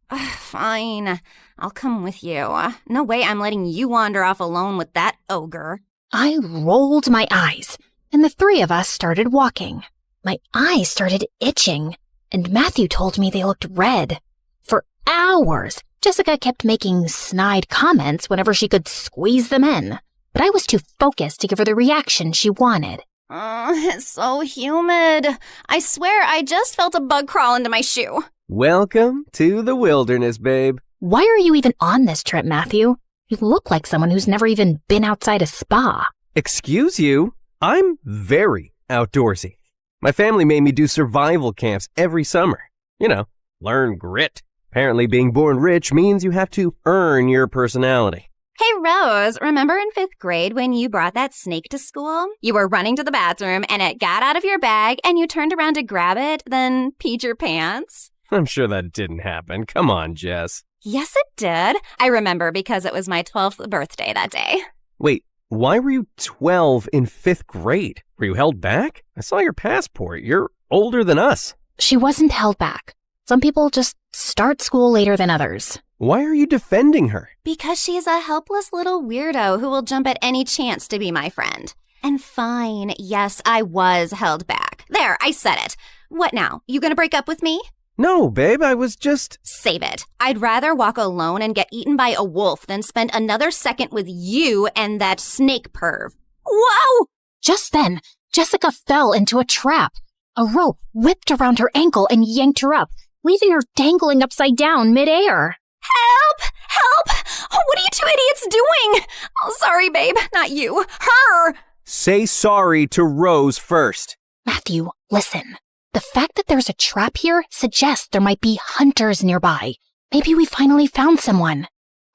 Fine. I'll come with you. No way I'm letting you wander off alone with that ogre. I rolled my eyes, and the three of us started walking. My eyes started itching, and Matthew told me they looked red. For hours, Jessica kept making snide comments whenever she could squeeze them in, but I was too focused to give her the reaction she wanted. It's so humid. I swear I just felt a bug crawl into my shoe. Welcome to the wilderness, babe. Why are you even on this trip, Matthew? You look like someone who's never even been outside a spa. Excuse you? I'm very outdoorsy. My family made me do survival camps every summer. You know, learn grit. Apparently being born rich means you have to earn your personality. Hey, Rose, remember in 5th grade when you brought that snake to school? You were running to the bathroom and it got out of your bag and you turned around to grab it, then peed your pants? I'm sure that didn't happen. Come on, Jess. Yes, it did. I remember because it was my 12th birthday that day. Wait, why were you 12 in 5th grade? Were you held back? I saw your passport. You're older than us. She wasn't held back. Some people just start school later than others. Why are you defending her? Because she's a helpless little weirdo who will jump at any chance to be my friend. And fine, yes, I was held back. There, I said it. What now? You gonna break up with me? No, babe, I was just... Save it. I'd rather walk alone and get eaten by a wolf than spend another second with you and that snake perv. Whoa! Just then, Jessica fell into a trap. A rope whipped around her ankle and yanked her up, leaving her dangling upside down midair. Help! Help! Oh, what are you two idiots doing? Oh, sorry, babe. Not you. Her! Say sorry to Rose first. Matthew, listen. The fact that there's a trap here suggests there might be hunters nearby. Maybe we finally found someone.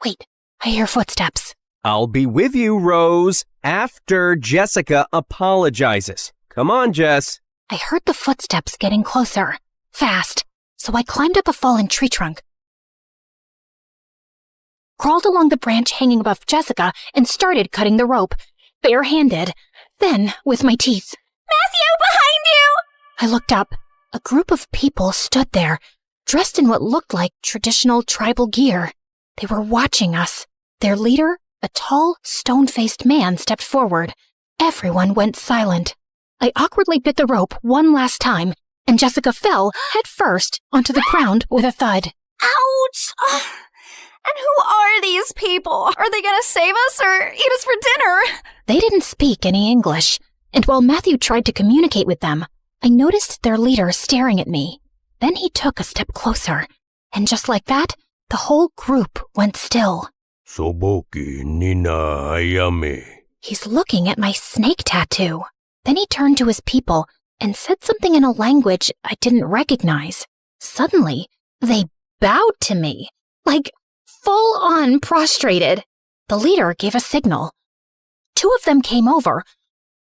Wait, I hear footsteps. I'll be with you, Rose, after Jessica apologizes. Come on, Jess. I heard the footsteps getting closer, fast, so I climbed up a fallen tree trunk, crawled along the branch hanging above Jessica, and started cutting the rope, bare-handed, then with my teeth. Matthew, behind you! I looked up. A group of people stood there, dressed in what looked like traditional tribal gear. They were watching us. Their leader, a tall, stone-faced man, stepped forward. Everyone went silent. I awkwardly bit the rope one last time, and Jessica fell head first onto the ground with a thud. Ouch! And who are these people? Are they gonna save us or eat us for dinner? They didn't speak any English, and while Matthew tried to communicate with them, I noticed their leader staring at me. Then he took a step closer, and just like that, the whole group went still. Soboki Nina Ayame. He's looking at my snake tattoo. Then he turned to his people and said something in a language I didn't recognize. Suddenly, they bowed to me, like full-on prostrated. The leader gave a signal. 2 of them came over,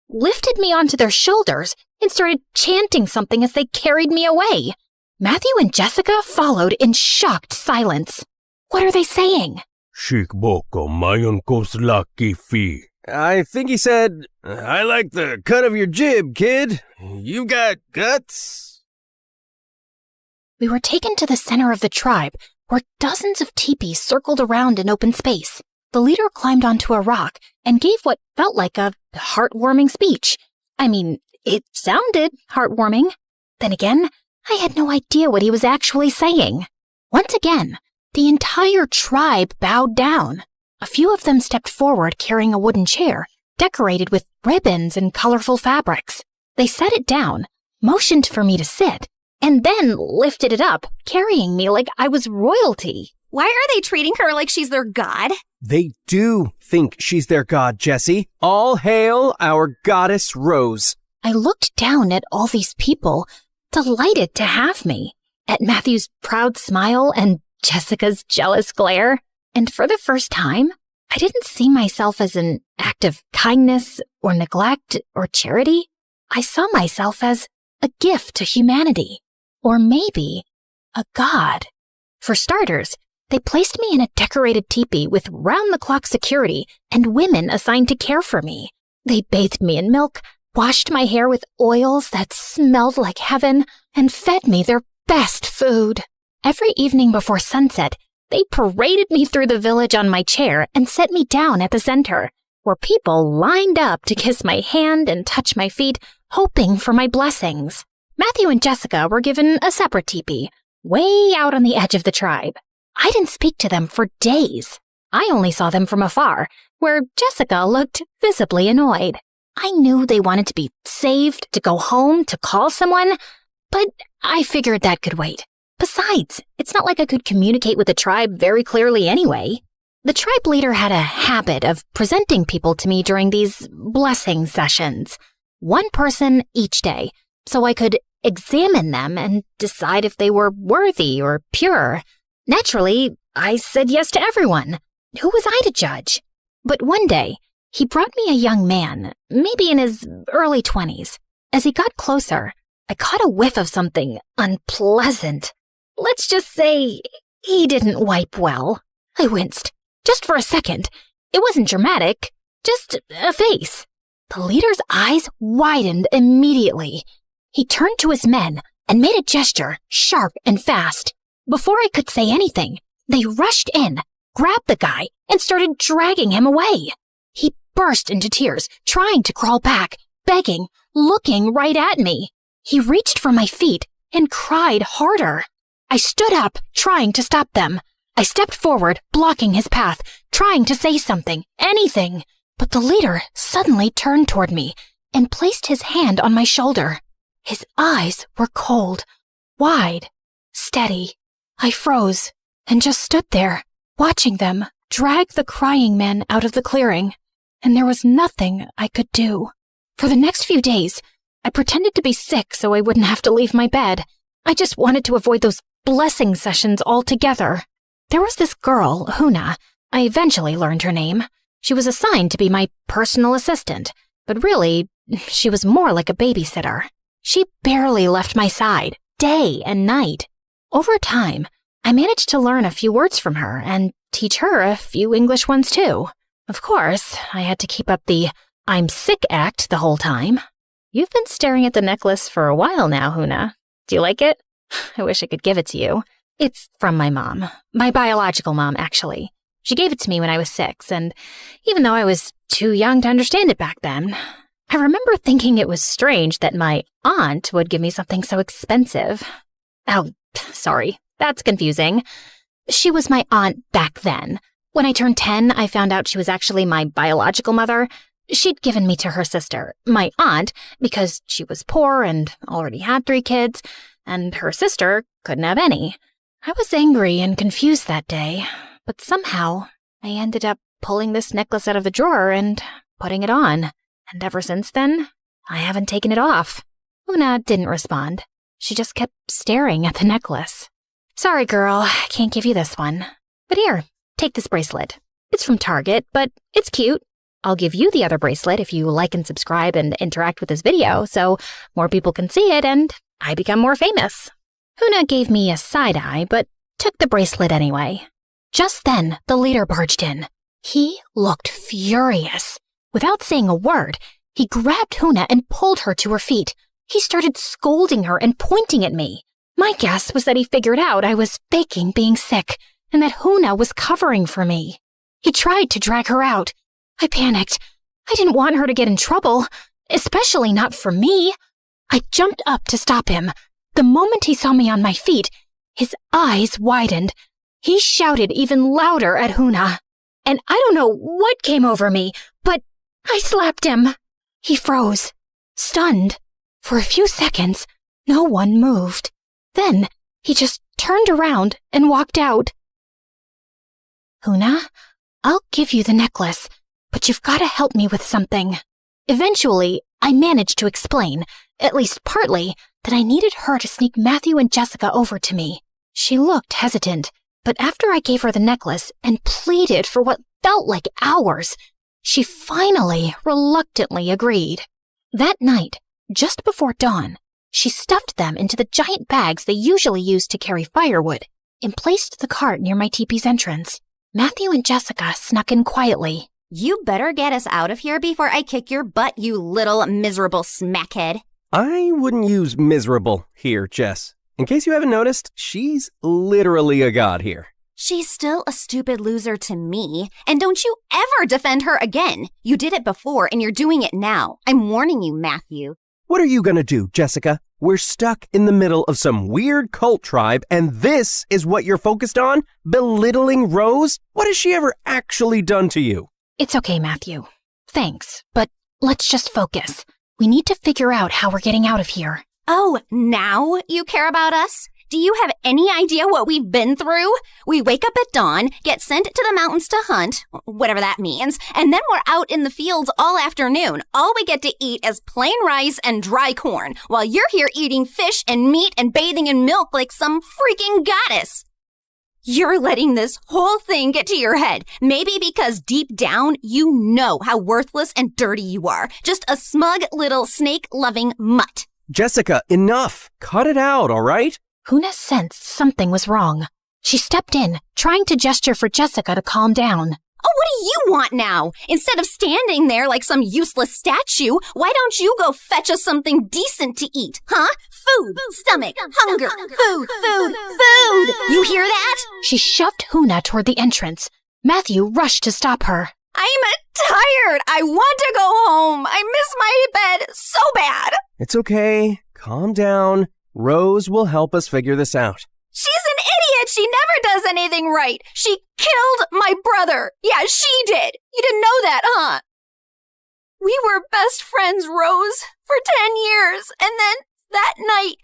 lifted me onto their shoulders, and started chanting something as they carried me away. Matthew and Jessica followed in shocked silence. What are they saying? Shikboko mayon koslaki fi. I think he said, I like the cut of your jib, kid. You got guts. We were taken to the center of the tribe, where dozens of teepees circled around in open space. The leader climbed onto a rock and gave what felt like a heartwarming speech. I mean, it sounded heartwarming. Then again, I had no idea what he was actually saying. Once again, the entire tribe bowed down. A few of them stepped forward carrying a wooden chair, decorated with ribbons and colorful fabrics. They set it down, motioned for me to sit, and then lifted it up, carrying me like I was royalty. Why are they treating her like she's their god? They do think she's their god, Jessie. All hail our goddess Rose. I looked down at all these people, delighted to have me, at Matthew's proud smile and Jessica's jealous glare. And for the first time, I didn't see myself as an act of kindness or neglect or charity. I saw myself as a gift to humanity, or maybe a god. For starters, They placed me in a decorated teepee with round-the-clock security and women assigned to care for me. They bathed me in milk, washed my hair with oils that smelled like heaven, and fed me their best food. Every evening before sunset, they paraded me through the village on my chair and set me down at the center, where people lined up to kiss my hand and touch my feet, hoping for my blessings. Matthew and Jessica were given a separate teepee, way out on the edge of the tribe. I didn't speak to them for days. I only saw them from afar, where Jessica looked visibly annoyed. I knew they wanted to be saved, to go home, to call someone, but I figured that could wait. Besides, it's not like I could communicate with the tribe very clearly anyway. The tribe leader had a habit of presenting people to me during these blessing sessions, one person each day, so I could examine them and decide if they were worthy or pure. Naturally, I said yes to everyone. Who was I to judge? But one day, he brought me a young man, maybe in his early 20s. As he got closer, I caught a whiff of something unpleasant. Let's just say he didn't wipe well. I winced. Just for a second. It wasn't dramatic, just a face. The leader's eyes widened immediately. He turned to his men and made a gesture, sharp and fast. Before I could say anything, they rushed in, grabbed the guy, and started dragging him away. He burst into tears, trying to crawl back, begging, looking right at me. He reached for my feet and cried harder. I stood up, trying to stop them. I stepped forward, blocking his path, trying to say something, anything. But the leader suddenly turned toward me and placed his hand on my shoulder. His eyes were cold, wide, steady. I froze and just stood there, watching them drag the crying men out of the clearing, and there was nothing I could do. For the next few days, I pretended to be sick so I wouldn't have to leave my bed. I just wanted to avoid those blessing sessions altogether. There was this girl, Huna. I eventually learned her name. She was assigned to be my personal assistant, but really, she was more like a babysitter. She barely left my side, day and night. Over time, I managed to learn a few words from her and teach her a few English ones too. Of course, I had to keep up the I'm sick act the whole time. You've been staring at the necklace for a while now, Huna. Do you like it? I wish I could give it to you. It's from my mom. My biological mom, actually. She gave it to me when I was 6, and even though I was too young to understand it back then, I remember thinking it was strange that my aunt would give me something so expensive. Oh, sorry, that's confusing. She was my aunt back then. When I turned 10, I found out she was actually my biological mother. She'd given me to her sister, my aunt, because she was poor and already had 3 kids, and her sister couldn't have any. I was angry and confused that day, but somehow I ended up pulling this necklace out of the drawer and putting it on. And ever since then, I haven't taken it off. Una didn't respond. She just kept staring at the necklace. Sorry, girl, I can't give you this one. But here, take this bracelet. It's from Target, but it's cute. I'll give you the other bracelet if you like and subscribe and interact with this video so more people can see it and I become more famous. Una gave me a side eye, but took the bracelet anyway. Just then, the leader barged in. He looked furious. Without saying a word, he grabbed Huna and pulled her to her feet. He started scolding her and pointing at me. My guess was that he figured out I was faking being sick and that Huna was covering for me. He tried to drag her out. I panicked. I didn't want her to get in trouble, especially not for me. I jumped up to stop him. The moment he saw me on my feet, his eyes widened. He shouted even louder at Huna. And I don't know what came over me, but I slapped him. He froze, stunned. For a few seconds, no one moved. Then he just turned around and walked out. Huna, I'll give you the necklace, but you've got to help me with something. Eventually, I managed to explain, at least partly, that I needed her to sneak Matthew and Jessica over to me. She looked hesitant, but after I gave her the necklace and pleaded for what felt like hours, she finally reluctantly agreed. That night, just before dawn, she stuffed them into the giant bags they usually use to carry firewood and placed the cart near my teepee's entrance. Matthew and Jessica snuck in quietly. You better get us out of here before I kick your butt, you little miserable smackhead. I wouldn't use miserable here, Jess. In case you haven't noticed, she's literally a god here. She's still a stupid loser to me, and don't you ever defend her again. You did it before, and you're doing it now. I'm warning you, Matthew. What are you gonna do, Jessica? We're stuck in the middle of some weird cult tribe, and this is what you're focused on? Belittling Rose? What has she ever actually done to you? It's okay, Matthew. Thanks, but let's just focus. We need to figure out how we're getting out of here. Oh, now you care about us? Do you have any idea what we've been through? We wake up at dawn, get sent to the mountains to hunt, whatever that means, and then we're out in the fields all afternoon. All we get to eat is plain rice and dry corn, while you're here eating fish and meat and bathing in milk like some freaking goddess. You're letting this whole thing get to your head. Maybe because deep down, you know how worthless and dirty you are. Just a smug little snake-loving mutt. Jessica, enough! Cut it out, all right? Huna sensed something was wrong. She stepped in, trying to gesture for Jessica to calm down. Oh, what do you want now? Instead of standing there like some useless statue, why don't you go fetch us something decent to eat, huh? Food, stomach, hunger, food. You hear that? She shoved Huna toward the entrance. Matthew rushed to stop her. I'm tired. I want to go home. I miss my bed so bad. It's okay. Calm down. Rose will help us figure this out. She's an idiot. She never does anything right. She killed my brother. Yeah, she did. You didn't know that, huh? We were best friends, Rose, for 10 years. And then that night,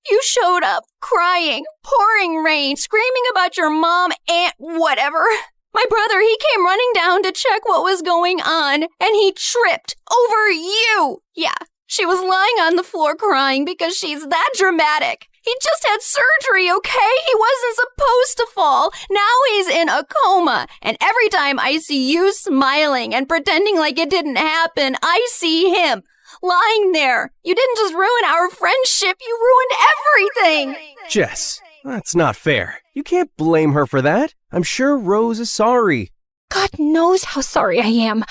you showed up crying, pouring rain, screaming about your mom and whatever. My brother, he came running down to check what was going on, and he tripped over you. Yeah, she was lying on the floor crying because she's that dramatic. He just had surgery, okay? He wasn't supposed to fall. Now he's in a coma. And every time I see you smiling and pretending like it didn't happen, I see him lying there. You didn't just ruin our friendship, you ruined everything. Jess, that's not fair. You can't blame her for that. I'm sure Rose is sorry. God knows how sorry I am.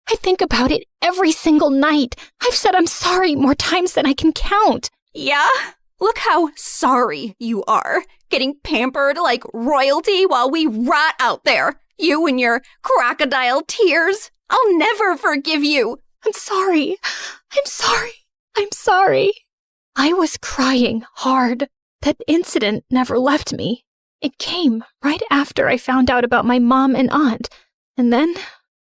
I think about it every single night. I've said I'm sorry more times than I can count. Yeah? Look how sorry you are. Getting pampered like royalty while we rot out there. You and your crocodile tears. I'll never forgive you. I'm sorry. I'm sorry. I was crying hard. That incident never left me. It came right after I found out about my mom and aunt. And then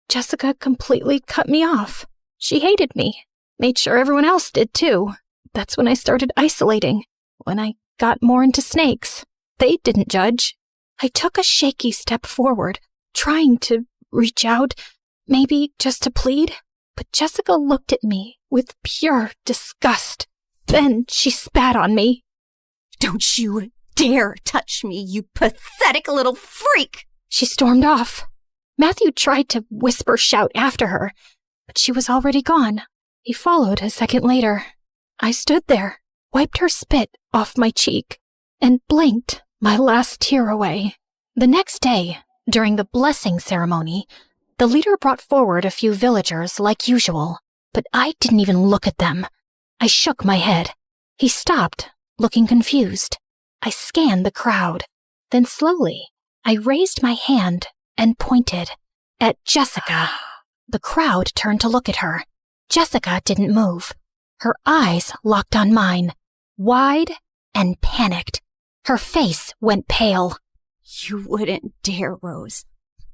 Jessica completely cut me off. She hated me. Made sure everyone else did too. That's when I started isolating. When I got more into snakes. They didn't judge. I took a shaky step forward, trying to reach out, maybe just to plead. But Jessica looked at me with pure disgust. Then she spat on me. Don't you dare touch me, you pathetic little freak! She stormed off. Matthew tried to shout after her, but she was already gone. He followed a second later. I stood there, wiped her spit off my cheek, and blinked my last tear away. The next day, during the blessing ceremony, the leader brought forward a few villagers like usual, but I didn't even look at them. I shook my head. He stopped, looking confused. I scanned the crowd. Then slowly, I raised my hand and pointed at Jessica. The crowd turned to look at her. Jessica didn't move. Her eyes locked on mine, wide and panicked. Her face went pale. You wouldn't dare, Rose.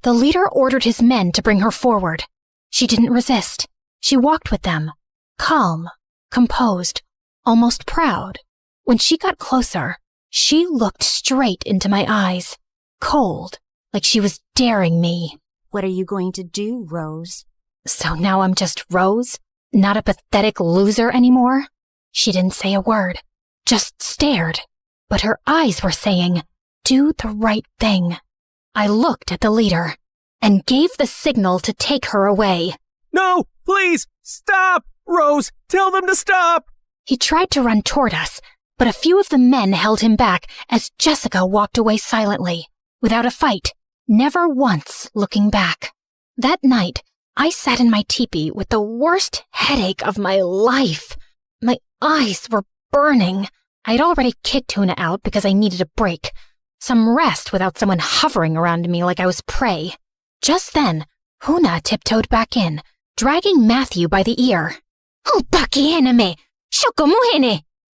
The leader ordered his men to bring her forward. She didn't resist. She walked with them, calm, composed, almost proud. When she got closer, she looked straight into my eyes, cold, like she was daring me. What are you going to do, Rose? So now I'm just Rose? Not a pathetic loser anymore? She didn't say a word, just stared. But her eyes were saying, do the right thing. I looked at the leader and gave the signal to take her away. No, please, stop! Rose, tell them to stop! He tried to run toward us, but a few of the men held him back as Jessica walked away silently, without a fight, never once looking back. That night, I sat in my teepee with the worst headache of my life. My eyes were burning. I'd already kicked Huna out because I needed a break, some rest without someone hovering around me like I was prey. Just then, Huna tiptoed back in, dragging Matthew by the ear.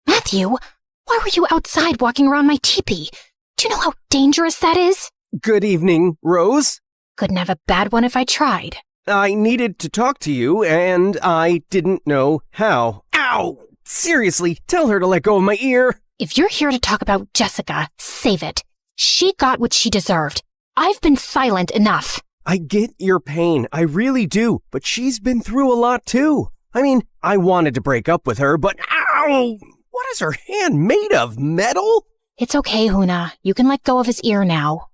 Matthew, why were you outside walking around my teepee? Do you know how dangerous that is? Good evening, Rose. Couldn't have a bad one if I tried. I needed to talk to you, and I didn't know how. Ow! Seriously, tell her to let go of my ear. If you're here to talk about Jessica, save it. She got what she deserved. I've been silent enough. I get your pain, I really do, but she's been through a lot too. I mean, I wanted to break up with her, but ow! What is her hand made of, metal? It's okay, Huna. You can let go of his ear now.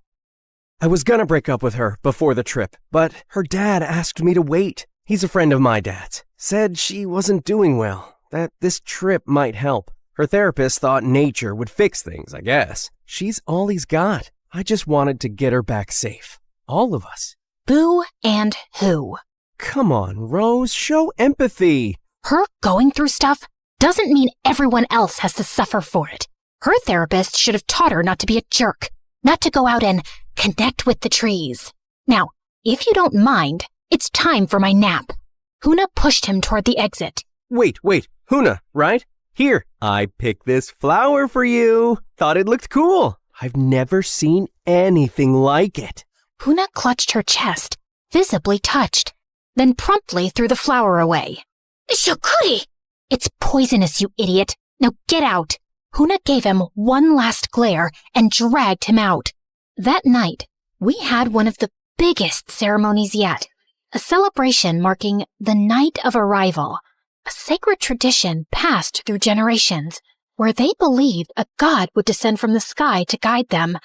I was gonna break up with her before the trip, but her dad asked me to wait. He's a friend of my dad's. Said she wasn't doing well, that this trip might help. Her therapist thought nature would fix things, I guess. She's all he's got. I just wanted to get her back safe. All of us. Boo and who? Come on, Rose, show empathy. Her going through stuff doesn't mean everyone else has to suffer for it. Her therapist should have taught her not to be a jerk, not to go out and connect with the trees. Now, if you don't mind, it's time for my nap. Huna pushed him toward the exit. Wait, Huna, right? Here, I picked this flower for you. Thought it looked cool. I've never seen anything like it. Huna clutched her chest, visibly touched, then promptly threw the flower away. Shokuri! It's poisonous, you idiot. Now get out. Huna gave him one last glare and dragged him out. That night, we had one of the biggest ceremonies yet. A celebration marking the night of arrival. A sacred tradition passed through generations, where they believed a god would descend from the sky to guide them.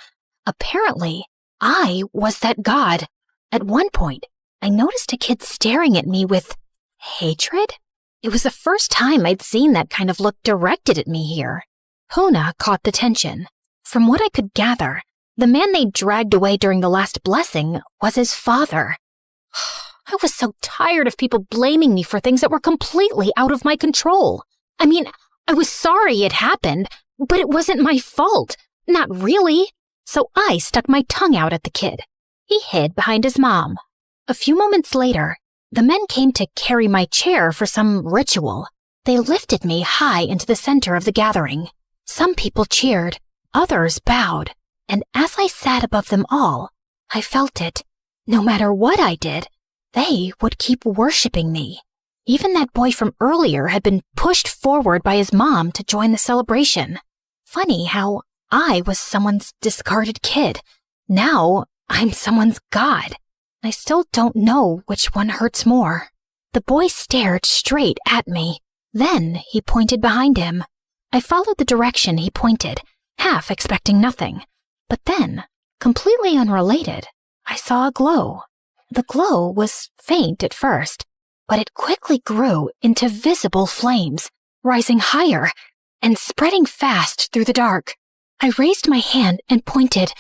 Apparently, I was that god. At one point, I noticed a kid staring at me with hatred. It was the first time I'd seen that kind of look directed at me here. Huna caught the tension. From what I could gather, the man they dragged away during the last blessing was his father. I was so tired of people blaming me for things that were completely out of my control. I mean, I was sorry it happened, but it wasn't my fault. Not really. So I stuck my tongue out at the kid. He hid behind his mom. A few moments later, the men came to carry my chair for some ritual. They lifted me high into the center of the gathering. Some people cheered, others bowed, and as I sat above them all, I felt it. No matter what I did, they would keep worshiping me. Even that boy from earlier had been pushed forward by his mom to join the celebration. Funny how I was someone's discarded kid. Now I'm someone's god. I still don't know which one hurts more. The boy stared straight at me. Then he pointed behind him. I followed the direction he pointed, half expecting nothing. But then, completely unrelated, I saw a glow. The glow was faint at first, but it quickly grew into visible flames, rising higher and spreading fast through the dark. I raised my hand and pointed,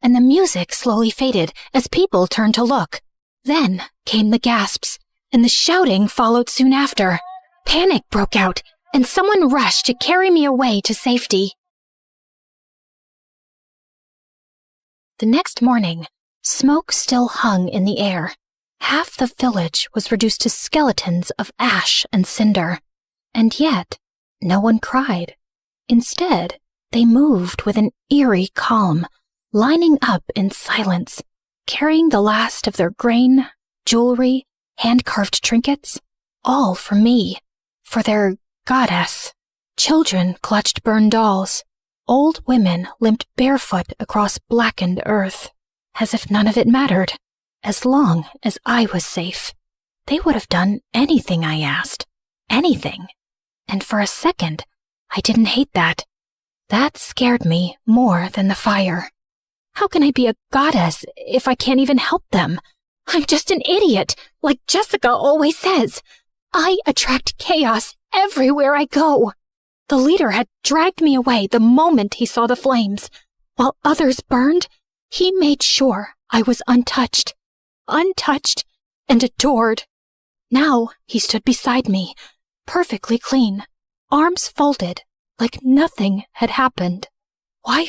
and the music slowly faded as people turned to look. Then came the gasps, and the shouting followed soon after. Panic broke out, and someone rushed to carry me away to safety. The next morning, smoke still hung in the air. Half the village was reduced to skeletons of ash and cinder. And yet, no one cried. Instead, they moved with an eerie calm, lining up in silence, carrying the last of their grain, jewelry, hand-carved trinkets, all for me, for their goddess. Children clutched burned dolls. Old women limped barefoot across blackened earth, as if none of it mattered. As long as I was safe, they would have done anything I asked. Anything. And for a second, I didn't hate that. That scared me more than the fire. How can I be a goddess if I can't even help them? I'm just an idiot, like Jessica always says. I attract chaos everywhere I go. The leader had dragged me away the moment he saw the flames. While others burned, he made sure I was untouched and adored. Now he stood beside me, perfectly clean, arms folded, like nothing had happened. Why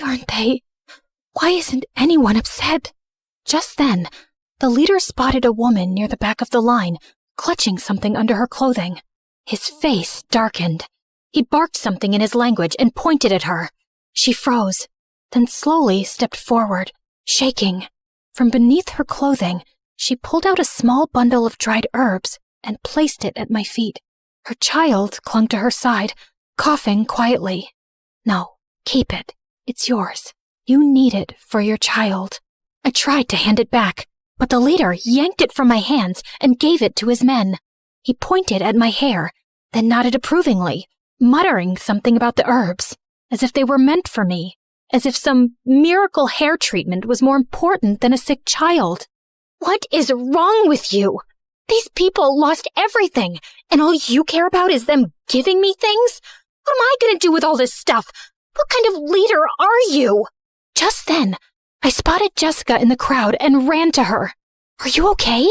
isn't anyone upset? Just then, the leader spotted a woman near the back of the line, clutching something under her clothing. His face darkened. He barked something in his language and pointed at her. She froze, then slowly stepped forward, shaking. From beneath her clothing, she pulled out a small bundle of dried herbs and placed it at my feet. Her child clung to her side, coughing quietly. No, keep it. It's yours. You need it for your child. I tried to hand it back, but the leader yanked it from my hands and gave it to his men. He pointed at my hair, then nodded approvingly, muttering something about the herbs, as if they were meant for me, as if some miracle hair treatment was more important than a sick child. What is wrong with you? These people lost everything, and all you care about is them giving me things? What am I going to do with all this stuff? What kind of leader are you? Just then, I spotted Jessica in the crowd and ran to her. Are you okay?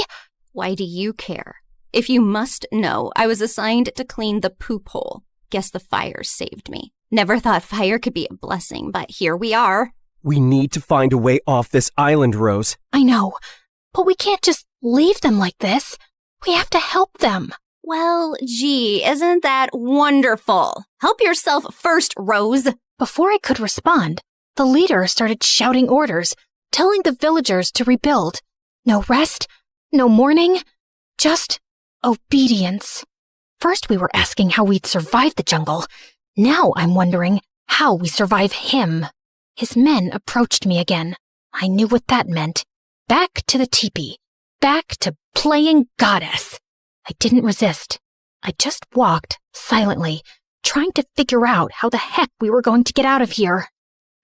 Why do you care? If you must know, I was assigned to clean the poop hole. Guess the fire saved me. Never thought fire could be a blessing, but here we are. We need to find a way off this island, Rose. I know, but we can't just leave them like this. We have to help them. Well, gee, isn't that wonderful? Help yourself first, Rose. Before I could respond, the leader started shouting orders, telling the villagers to rebuild. No rest, no mourning, just obedience. First we were asking how we'd survive the jungle. Now I'm wondering how we survive him. His men approached me again. I knew what that meant. Back to the teepee. Back to playing goddess. I didn't resist. I just walked silently, trying to figure out how the heck we were going to get out of here.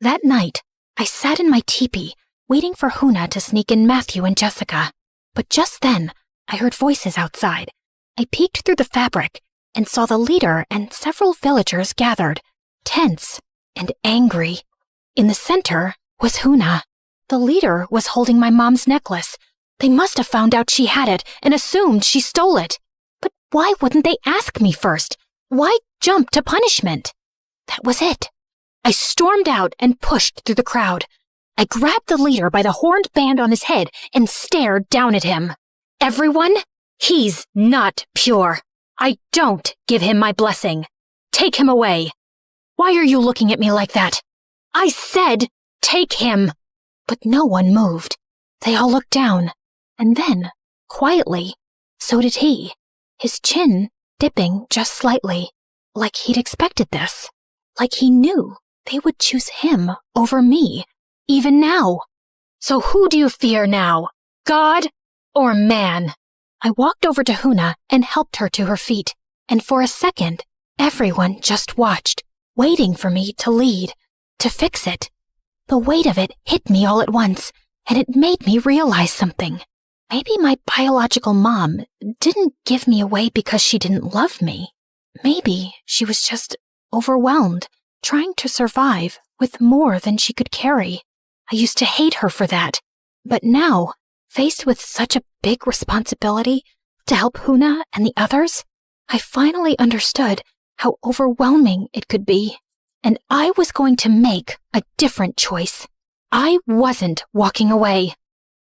That night, I sat in my teepee, waiting for Huna to sneak in Matthew and Jessica. But just then, I heard voices outside. I peeked through the fabric and saw the leader and several villagers gathered, tense and angry. In the center was Huna. The leader was holding my mom's necklace. They must have found out she had it and assumed she stole it. But why wouldn't they ask me first? Why jump to punishment? That was it. I stormed out and pushed through the crowd. I grabbed the leader by the horned band on his head and stared down at him. Everyone, he's not pure. I don't give him my blessing. Take him away. Why are you looking at me like that? I said, take him. But no one moved. They all looked down. And then, quietly, so did he, his chin dipping just slightly, like he'd expected this, like he knew they would choose him over me, even now. So who do you fear now, God or man? I walked over to Huna and helped her to her feet, and for a second, everyone just watched, waiting for me to lead, to fix it. The weight of it hit me all at once, and it made me realize something. Maybe my biological mom didn't give me away because she didn't love me. Maybe she was just overwhelmed, trying to survive with more than she could carry. I used to hate her for that. But now, faced with such a big responsibility to help Huna and the others, I finally understood how overwhelming it could be. And I was going to make a different choice. I wasn't walking away.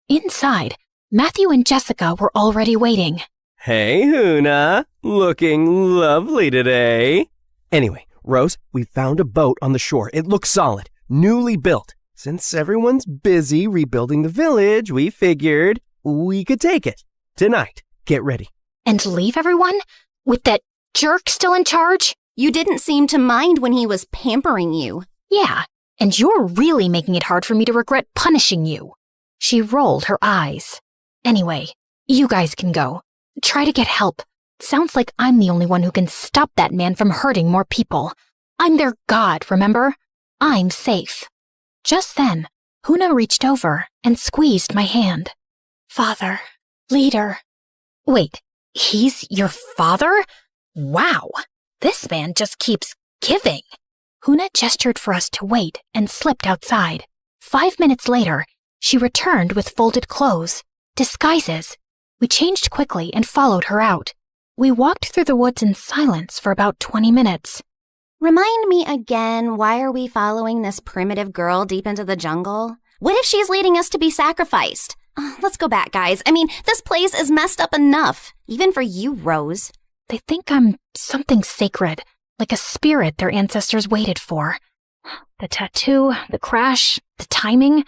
Inside, Matthew and Jessica were already waiting. Hey, Huna. Looking lovely today. Anyway, Rose, we found a boat on the shore. It looks solid, newly built. Since everyone's busy rebuilding the village, we figured we could take it. Tonight. Get ready. And leave everyone? With that jerk still in charge? You didn't seem to mind when he was pampering you. Yeah, and you're really making it hard for me to regret punishing you. She rolled her eyes. Anyway, you guys can go. Try to get help. Sounds like I'm the only one who can stop that man from hurting more people. I'm their god, remember? I'm safe. Just then, Huna reached over and squeezed my hand. Father, leader. Wait, he's your father? Wow, this man just keeps giving. Huna gestured for us to wait and slipped outside. 5 minutes later, she returned with folded clothes, disguises. We changed quickly and followed her out. We walked through the woods in silence for about 20 minutes. Remind me again, why are we following this primitive girl deep into the jungle? What if she's leading us to be sacrificed? Let's go back, guys. I mean, this place is messed up enough, even for you, Rose. They think I'm something sacred, like a spirit their ancestors waited for. The tattoo, the crash, the timing,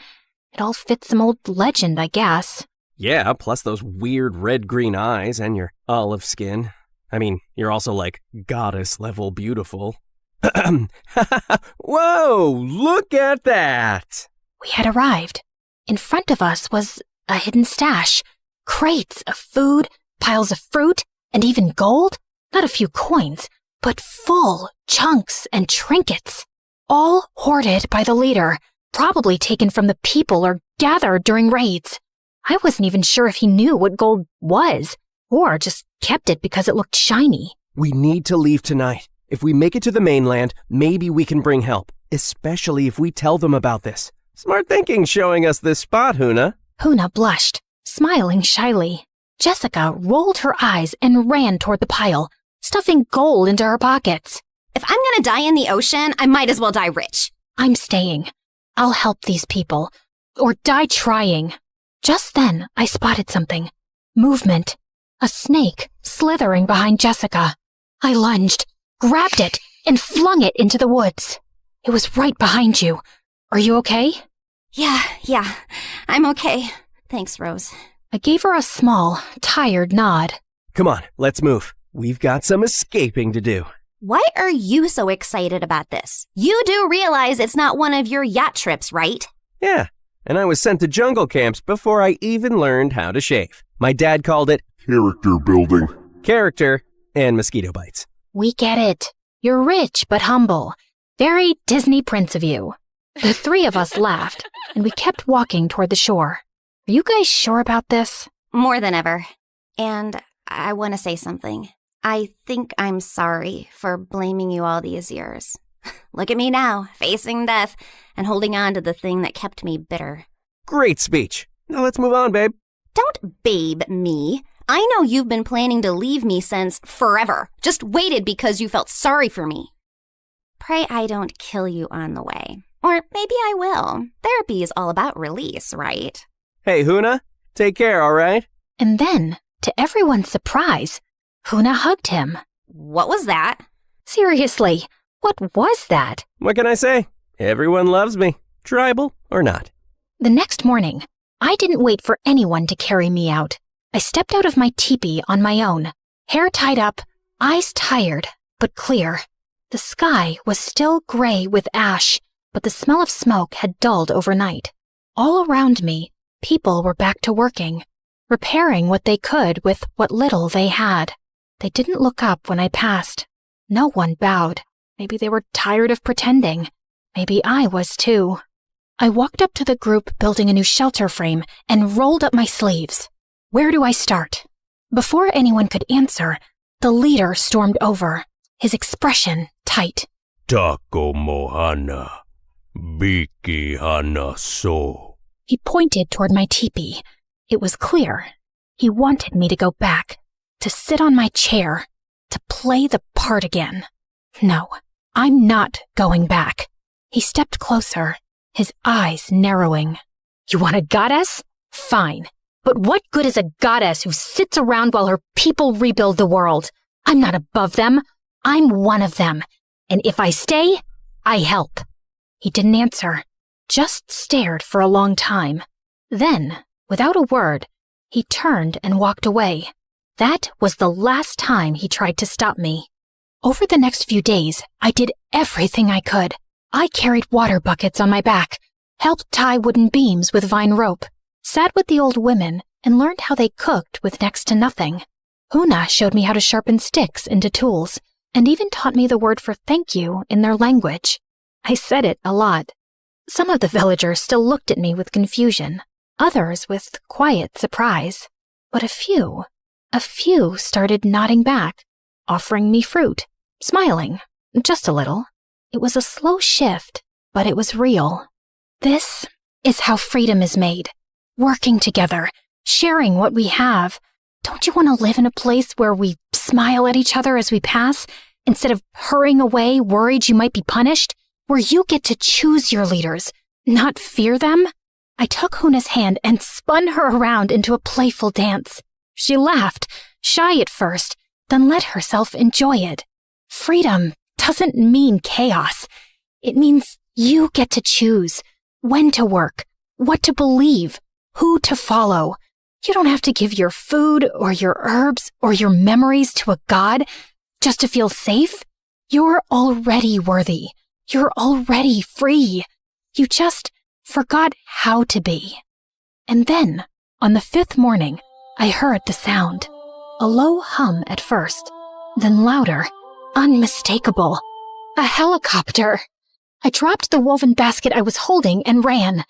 it all fits some old legend, I guess. Yeah, plus those weird red-green eyes and your olive skin. I mean, you're also like goddess-level beautiful. Whoa, look at that! We had arrived. In front of us was a hidden stash. Crates of food, piles of fruit, and even gold. Not a few coins, but full chunks and trinkets. All hoarded by the leader, probably taken from the people or gathered during raids. I wasn't even sure if he knew what gold was, or just kept it because it looked shiny. We need to leave tonight. If we make it to the mainland, maybe we can bring help, especially if we tell them about this. Smart thinking showing us this spot, Huna. Huna blushed, smiling shyly. Jessica rolled her eyes and ran toward the pile, stuffing gold into her pockets. If I'm gonna die in the ocean, I might as well die rich. I'm staying. I'll help these people. Or die trying. Just then, I spotted something. Movement. A snake slithering behind Jessica. I lunged, grabbed it, and flung it into the woods. It was right behind you. Are you okay? Yeah, I'm okay. Thanks, Rose. I gave her a small, tired nod. Come on, let's move. We've got some escaping to do. Why are you so excited about this? You do realize it's not one of your yacht trips, right? Yeah, and I was sent to jungle camps before I even learned how to shave. My dad called it character building. Character and mosquito bites. We get it. You're rich but humble. Very Disney Prince of you. The three of us laughed, and we kept walking toward the shore. Are you guys sure about this? More than ever. And I want to say something. I think I'm sorry for blaming you all these years. Look at me now, facing death and holding on to the thing that kept me bitter. Great speech. Now let's move on, babe. Don't babe me. I know you've been planning to leave me since forever. Just waited because you felt sorry for me. Pray I don't kill you on the way. Or maybe I will. Therapy is all about release, right? Hey, Huna, take care, all right? And then, to everyone's surprise, Huna hugged him. What was that? Seriously, what was that? What can I say? Everyone loves me, tribal or not. The next morning, I didn't wait for anyone to carry me out. I stepped out of my teepee on my own, hair tied up, eyes tired, but clear. The sky was still gray with ash, but the smell of smoke had dulled overnight. All around me, people were back to working, repairing what they could with what little they had. They didn't look up when I passed. No one bowed. Maybe they were tired of pretending. Maybe I was too. I walked up to the group building a new shelter frame and rolled up my sleeves. Where do I start? Before anyone could answer, the leader stormed over, his expression tight. Tako mohana, biki hana so. He pointed toward my teepee. It was clear. He wanted me to go back, to sit on my chair, to play the part again. No, I'm not going back. He stepped closer, his eyes narrowing. You want a goddess? Fine. But what good is a goddess who sits around while her people rebuild the world? I'm not above them. I'm one of them. And if I stay, I help. He didn't answer, just stared for a long time. Then, without a word, he turned and walked away. That was the last time he tried to stop me. Over the next few days, I did everything I could. I carried water buckets on my back, helped tie wooden beams with vine rope, sat with the old women, and learned how they cooked with next to nothing. Huna showed me how to sharpen sticks into tools, and even taught me the word for thank you in their language. I said it a lot. Some of the villagers still looked at me with confusion, others with quiet surprise. But a few started nodding back, offering me fruit, smiling, just a little. It was a slow shift, but it was real. This is how freedom is made. Working together, sharing what we have. Don't you want to live in a place where we smile at each other as we pass, instead of hurrying away worried you might be punished? Where you get to choose your leaders, not fear them? I took Huna's hand and spun her around into a playful dance. She laughed, shy at first, then let herself enjoy it. Freedom doesn't mean chaos. It means you get to choose when to work, what to believe, who to follow. You don't have to give your food or your herbs or your memories to a god just to feel safe. You're already worthy. You're already free. You just forgot how to be. And then, on the 5th morning, I heard the sound. A low hum at first, then louder, unmistakable. A helicopter. I dropped the woven basket I was holding and ran.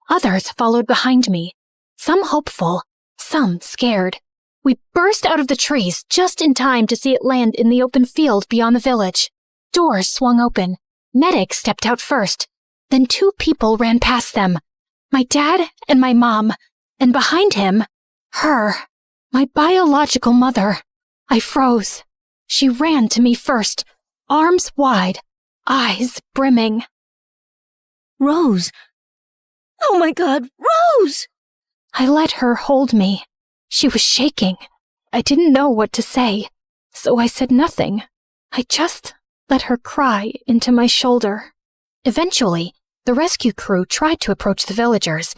Others followed behind me, some hopeful, some scared. We burst out of the trees just in time to see it land in the open field beyond the village. Doors swung open. Medic stepped out first. Then 2 people ran past them. My dad and my mom, and behind him, her, my biological mother. I froze. She ran to me first, arms wide, eyes brimming. Rose! Oh my God, Rose! I let her hold me. She was shaking. I didn't know what to say, so I said nothing. I just let her cry into my shoulder. Eventually, the rescue crew tried to approach the villagers.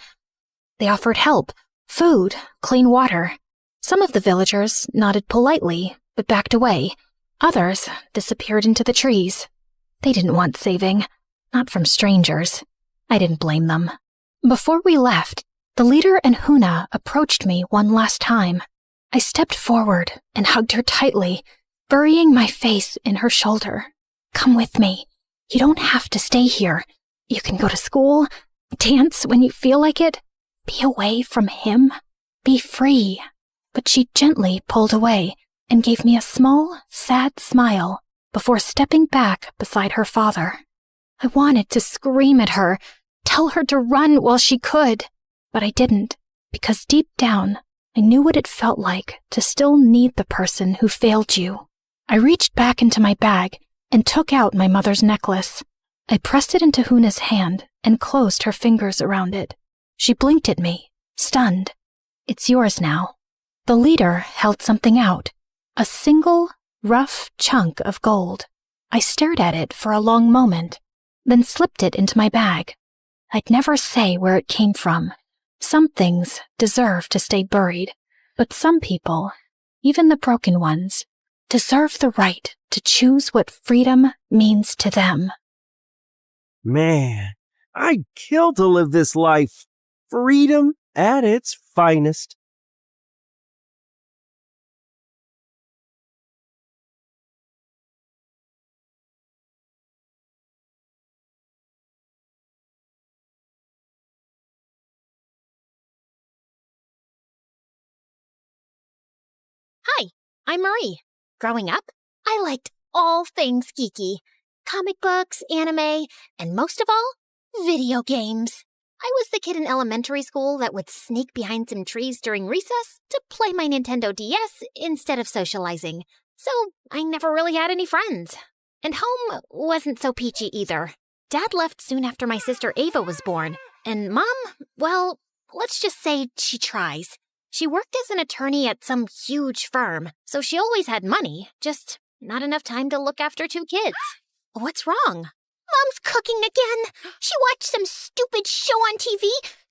They offered help, food, clean water. Some of the villagers nodded politely, but backed away. Others disappeared into the trees. They didn't want saving, not from strangers. I didn't blame them. Before we left, the leader and Huna approached me one last time. I stepped forward and hugged her tightly, burying my face in her shoulder. Come with me. You don't have to stay here. You can go to school, dance when you feel like it, be away from him, be free. But she gently pulled away and gave me a small, sad smile before stepping back beside her father. I wanted to scream at her, tell her to run while she could, but I didn't, because deep down, I knew what it felt like to still need the person who failed you. I reached back into my bag and took out my mother's necklace. I pressed it into Huna's hand and closed her fingers around it. She blinked at me, stunned. It's yours now. The leader held something out, a single, rough chunk of gold. I stared at it for a long moment, then slipped it into my bag. I'd never say where it came from. Some things deserve to stay buried, but some people, even the broken ones, deserve the right to choose what freedom means to them. Man, I'd kill to live this life. Freedom at its finest. Hi, I'm Marie. Growing up, I liked all things geeky. Comic books, anime, and most of all, video games. I was the kid in elementary school that would sneak behind some trees during recess to play my Nintendo DS instead of socializing. So I never really had any friends. And home wasn't so peachy either. Dad left soon after my sister Ava was born. And Mom, well, let's just say she tries. She worked as an attorney at some huge firm, so she always had money, just not enough time to look after 2 kids. What's wrong? Mom's cooking again. She watched some stupid show on TV,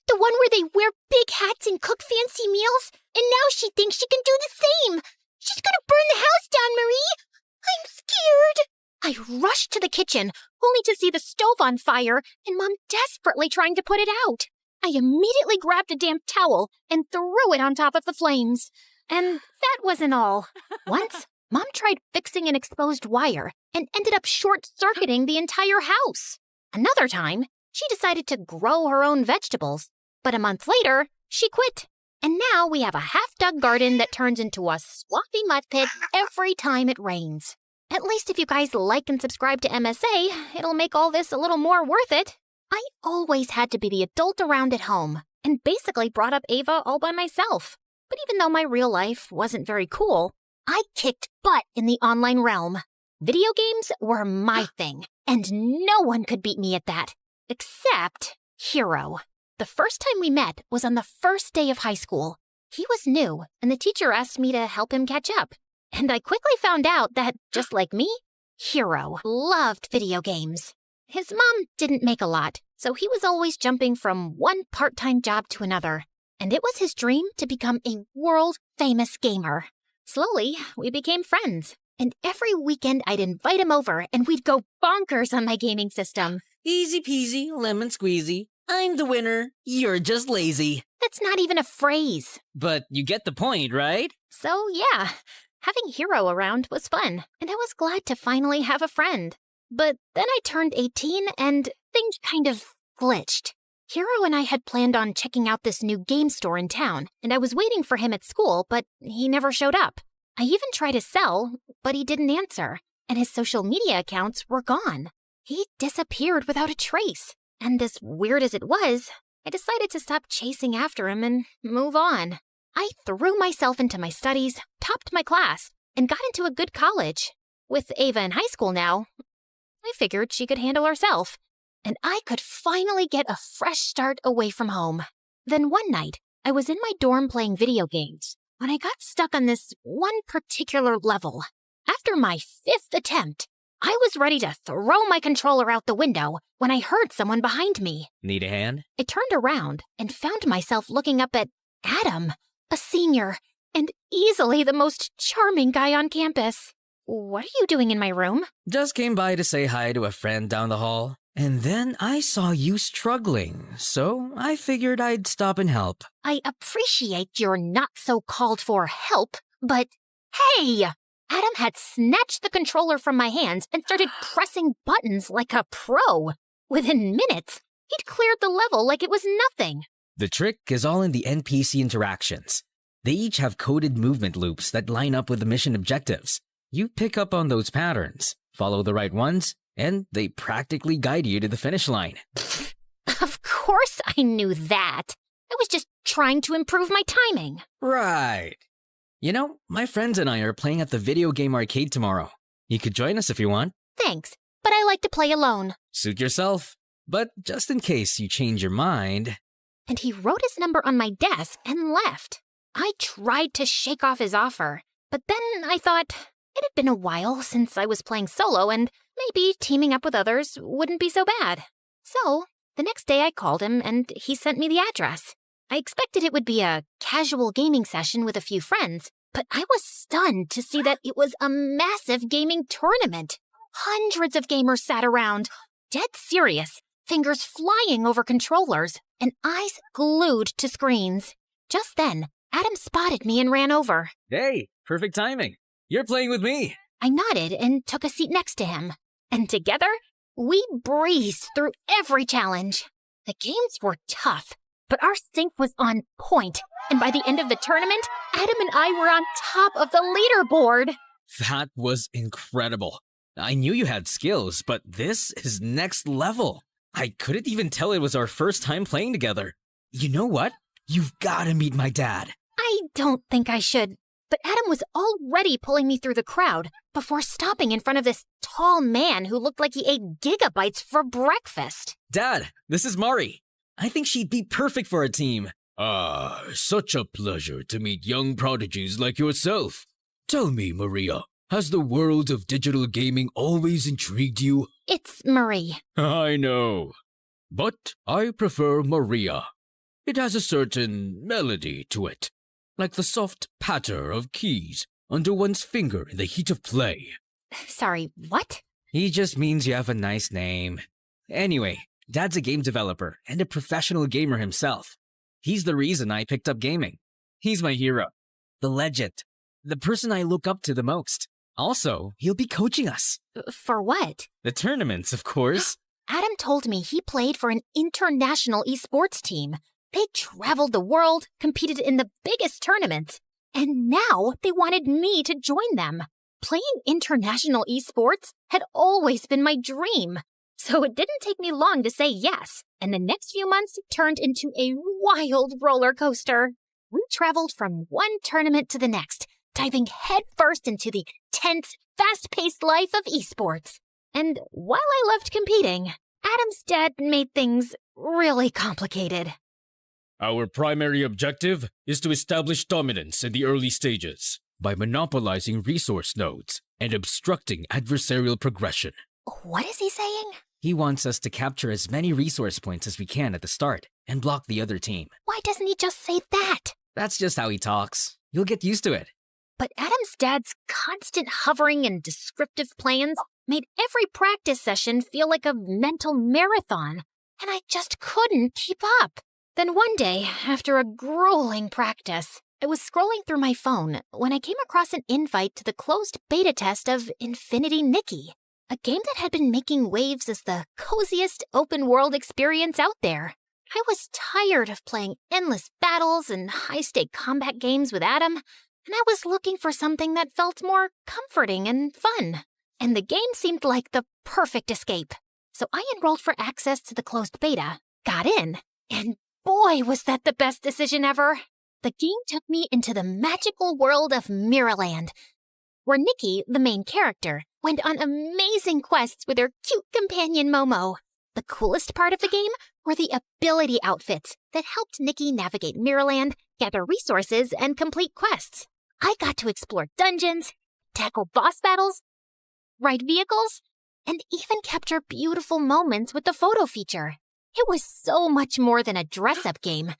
the one where they wear big hats and cook fancy meals, and now she thinks she can do the same. She's gonna burn the house down, Marie. I'm scared. I rushed to the kitchen, only to see the stove on fire and Mom desperately trying to put it out. I immediately grabbed a damp towel and threw it on top of the flames. And that wasn't all. Once, Mom tried fixing an exposed wire and ended up short-circuiting the entire house. Another time, she decided to grow her own vegetables. But a month later, she quit. And now we have a half-dug garden that turns into a swampy mud pit every time it rains. At least if you guys like and subscribe to MSA, it'll make all this a little more worth it. I always had to be the adult around at home, and basically brought up Ava all by myself. But even though my real life wasn't very cool, I kicked butt in the online realm. Video games were my thing, and no one could beat me at that. Except Hero. The first time we met was on the first day of high school. He was new, and the teacher asked me to help him catch up. And I quickly found out that, just like me, Hero loved video games. His mom didn't make a lot, so he was always jumping from one part-time job to another. And it was his dream to become a world-famous gamer. Slowly, we became friends. And every weekend I'd invite him over and we'd go bonkers on my gaming system. Easy peasy, lemon squeezy. I'm the winner. You're just lazy. That's not even a phrase. But you get the point, right? So yeah, having Hero around was fun, and I was glad to finally have a friend. But then I turned 18 and things kind of glitched. Hero and I had planned on checking out this new game store in town, and I was waiting for him at school, but he never showed up. I even tried to sell, but he didn't answer, and his social media accounts were gone. He disappeared without a trace, and as weird as it was, I decided to stop chasing after him and move on. I threw myself into my studies, topped my class, and got into a good college. With Ava in high school now, I figured she could handle herself, and I could finally get a fresh start away from home. Then one night, I was in my dorm playing video games when I got stuck on this one particular level. After my 5th attempt, I was ready to throw my controller out the window when I heard someone behind me. Need a hand? I turned around and found myself looking up at Adam, a senior, and easily the most charming guy on campus. What are you doing in my room? Just came by to say hi to a friend down the hall. And then I saw you struggling, so I figured I'd stop and help. I appreciate your not-so-called-for help, but hey! Adam had snatched the controller from my hands and started pressing buttons like a pro. Within minutes, he'd cleared the level like it was nothing. The trick is all in the NPC interactions. They each have coded movement loops that line up with the mission objectives. You pick up on those patterns, follow the right ones, and they practically guide you to the finish line. Of course I knew that. I was just trying to improve my timing. Right. You know, my friends and I are playing at the video game arcade tomorrow. You could join us if you want. Thanks, but I like to play alone. Suit yourself. But just in case you change your mind... And he wrote his number on my desk and left. I tried to shake off his offer, but then I thought it had been a while since I was playing solo and maybe teaming up with others wouldn't be so bad. So, the next day I called him and he sent me the address. I expected it would be a casual gaming session with a few friends, but I was stunned to see that it was a massive gaming tournament. Hundreds of gamers sat around, dead serious, fingers flying over controllers, and eyes glued to screens. Just then, Adam spotted me and ran over. Hey, perfect timing. You're playing with me. I nodded and took a seat next to him. And together, we breezed through every challenge. The games were tough, but our sync was on point. And by the end of the tournament, Adam and I were on top of the leaderboard. That was incredible. I knew you had skills, but this is next level. I couldn't even tell it was our first time playing together. You know what? You've got to meet my dad. I don't think I should. But Adam was already pulling me through the crowd before stopping in front of this tall man who looked like he ate gigabytes for breakfast. Dad, this is Mari. I think she'd be perfect for a team. Ah, such a pleasure to meet young prodigies like yourself. Tell me, Maria, has the world of digital gaming always intrigued you? It's Marie. I know. But I prefer Maria. It has a certain melody to it, like the soft patter of keys under one's finger in the heat of play. Sorry, what? He just means you have a nice name. Anyway, Dad's a game developer and a professional gamer himself. He's the reason I picked up gaming. He's my hero, the legend, the person I look up to the most. Also, he'll be coaching us. For what? The tournaments, of course. Adam told me he played for an international esports team. They traveled the world, competed in the biggest tournaments, and now they wanted me to join them. Playing international esports had always been my dream. So it didn't take me long to say yes, and the next few months turned into a wild roller coaster. We traveled from one tournament to the next, diving headfirst into the tense, fast-paced life of esports. And while I loved competing, Adam's dad made things really complicated. Our primary objective is to establish dominance in the early stages by monopolizing resource nodes and obstructing adversarial progression. What is he saying? He wants us to capture as many resource points as we can at the start and block the other team. Why doesn't he just say that? That's just how he talks. You'll get used to it. But Adam's dad's constant hovering and descriptive plans made every practice session feel like a mental marathon, and I just couldn't keep up. Then one day, after a grueling practice, I was scrolling through my phone when I came across an invite to the closed beta test of Infinity Nikki, a game that had been making waves as the coziest open-world experience out there. I was tired of playing endless battles and high-stake combat games with Adam, and I was looking for something that felt more comforting and fun. And the game seemed like the perfect escape. So I enrolled for access to the closed beta, got in, and boy, was that the best decision ever. The game took me into the magical world of Mirrorland, where Nikki, the main character, went on amazing quests with her cute companion Momo. The coolest part of the game were the ability outfits that helped Nikki navigate Mirrorland, gather resources, and complete quests. I got to explore dungeons, tackle boss battles, ride vehicles, and even capture beautiful moments with the photo feature. It was so much more than a dress-up game.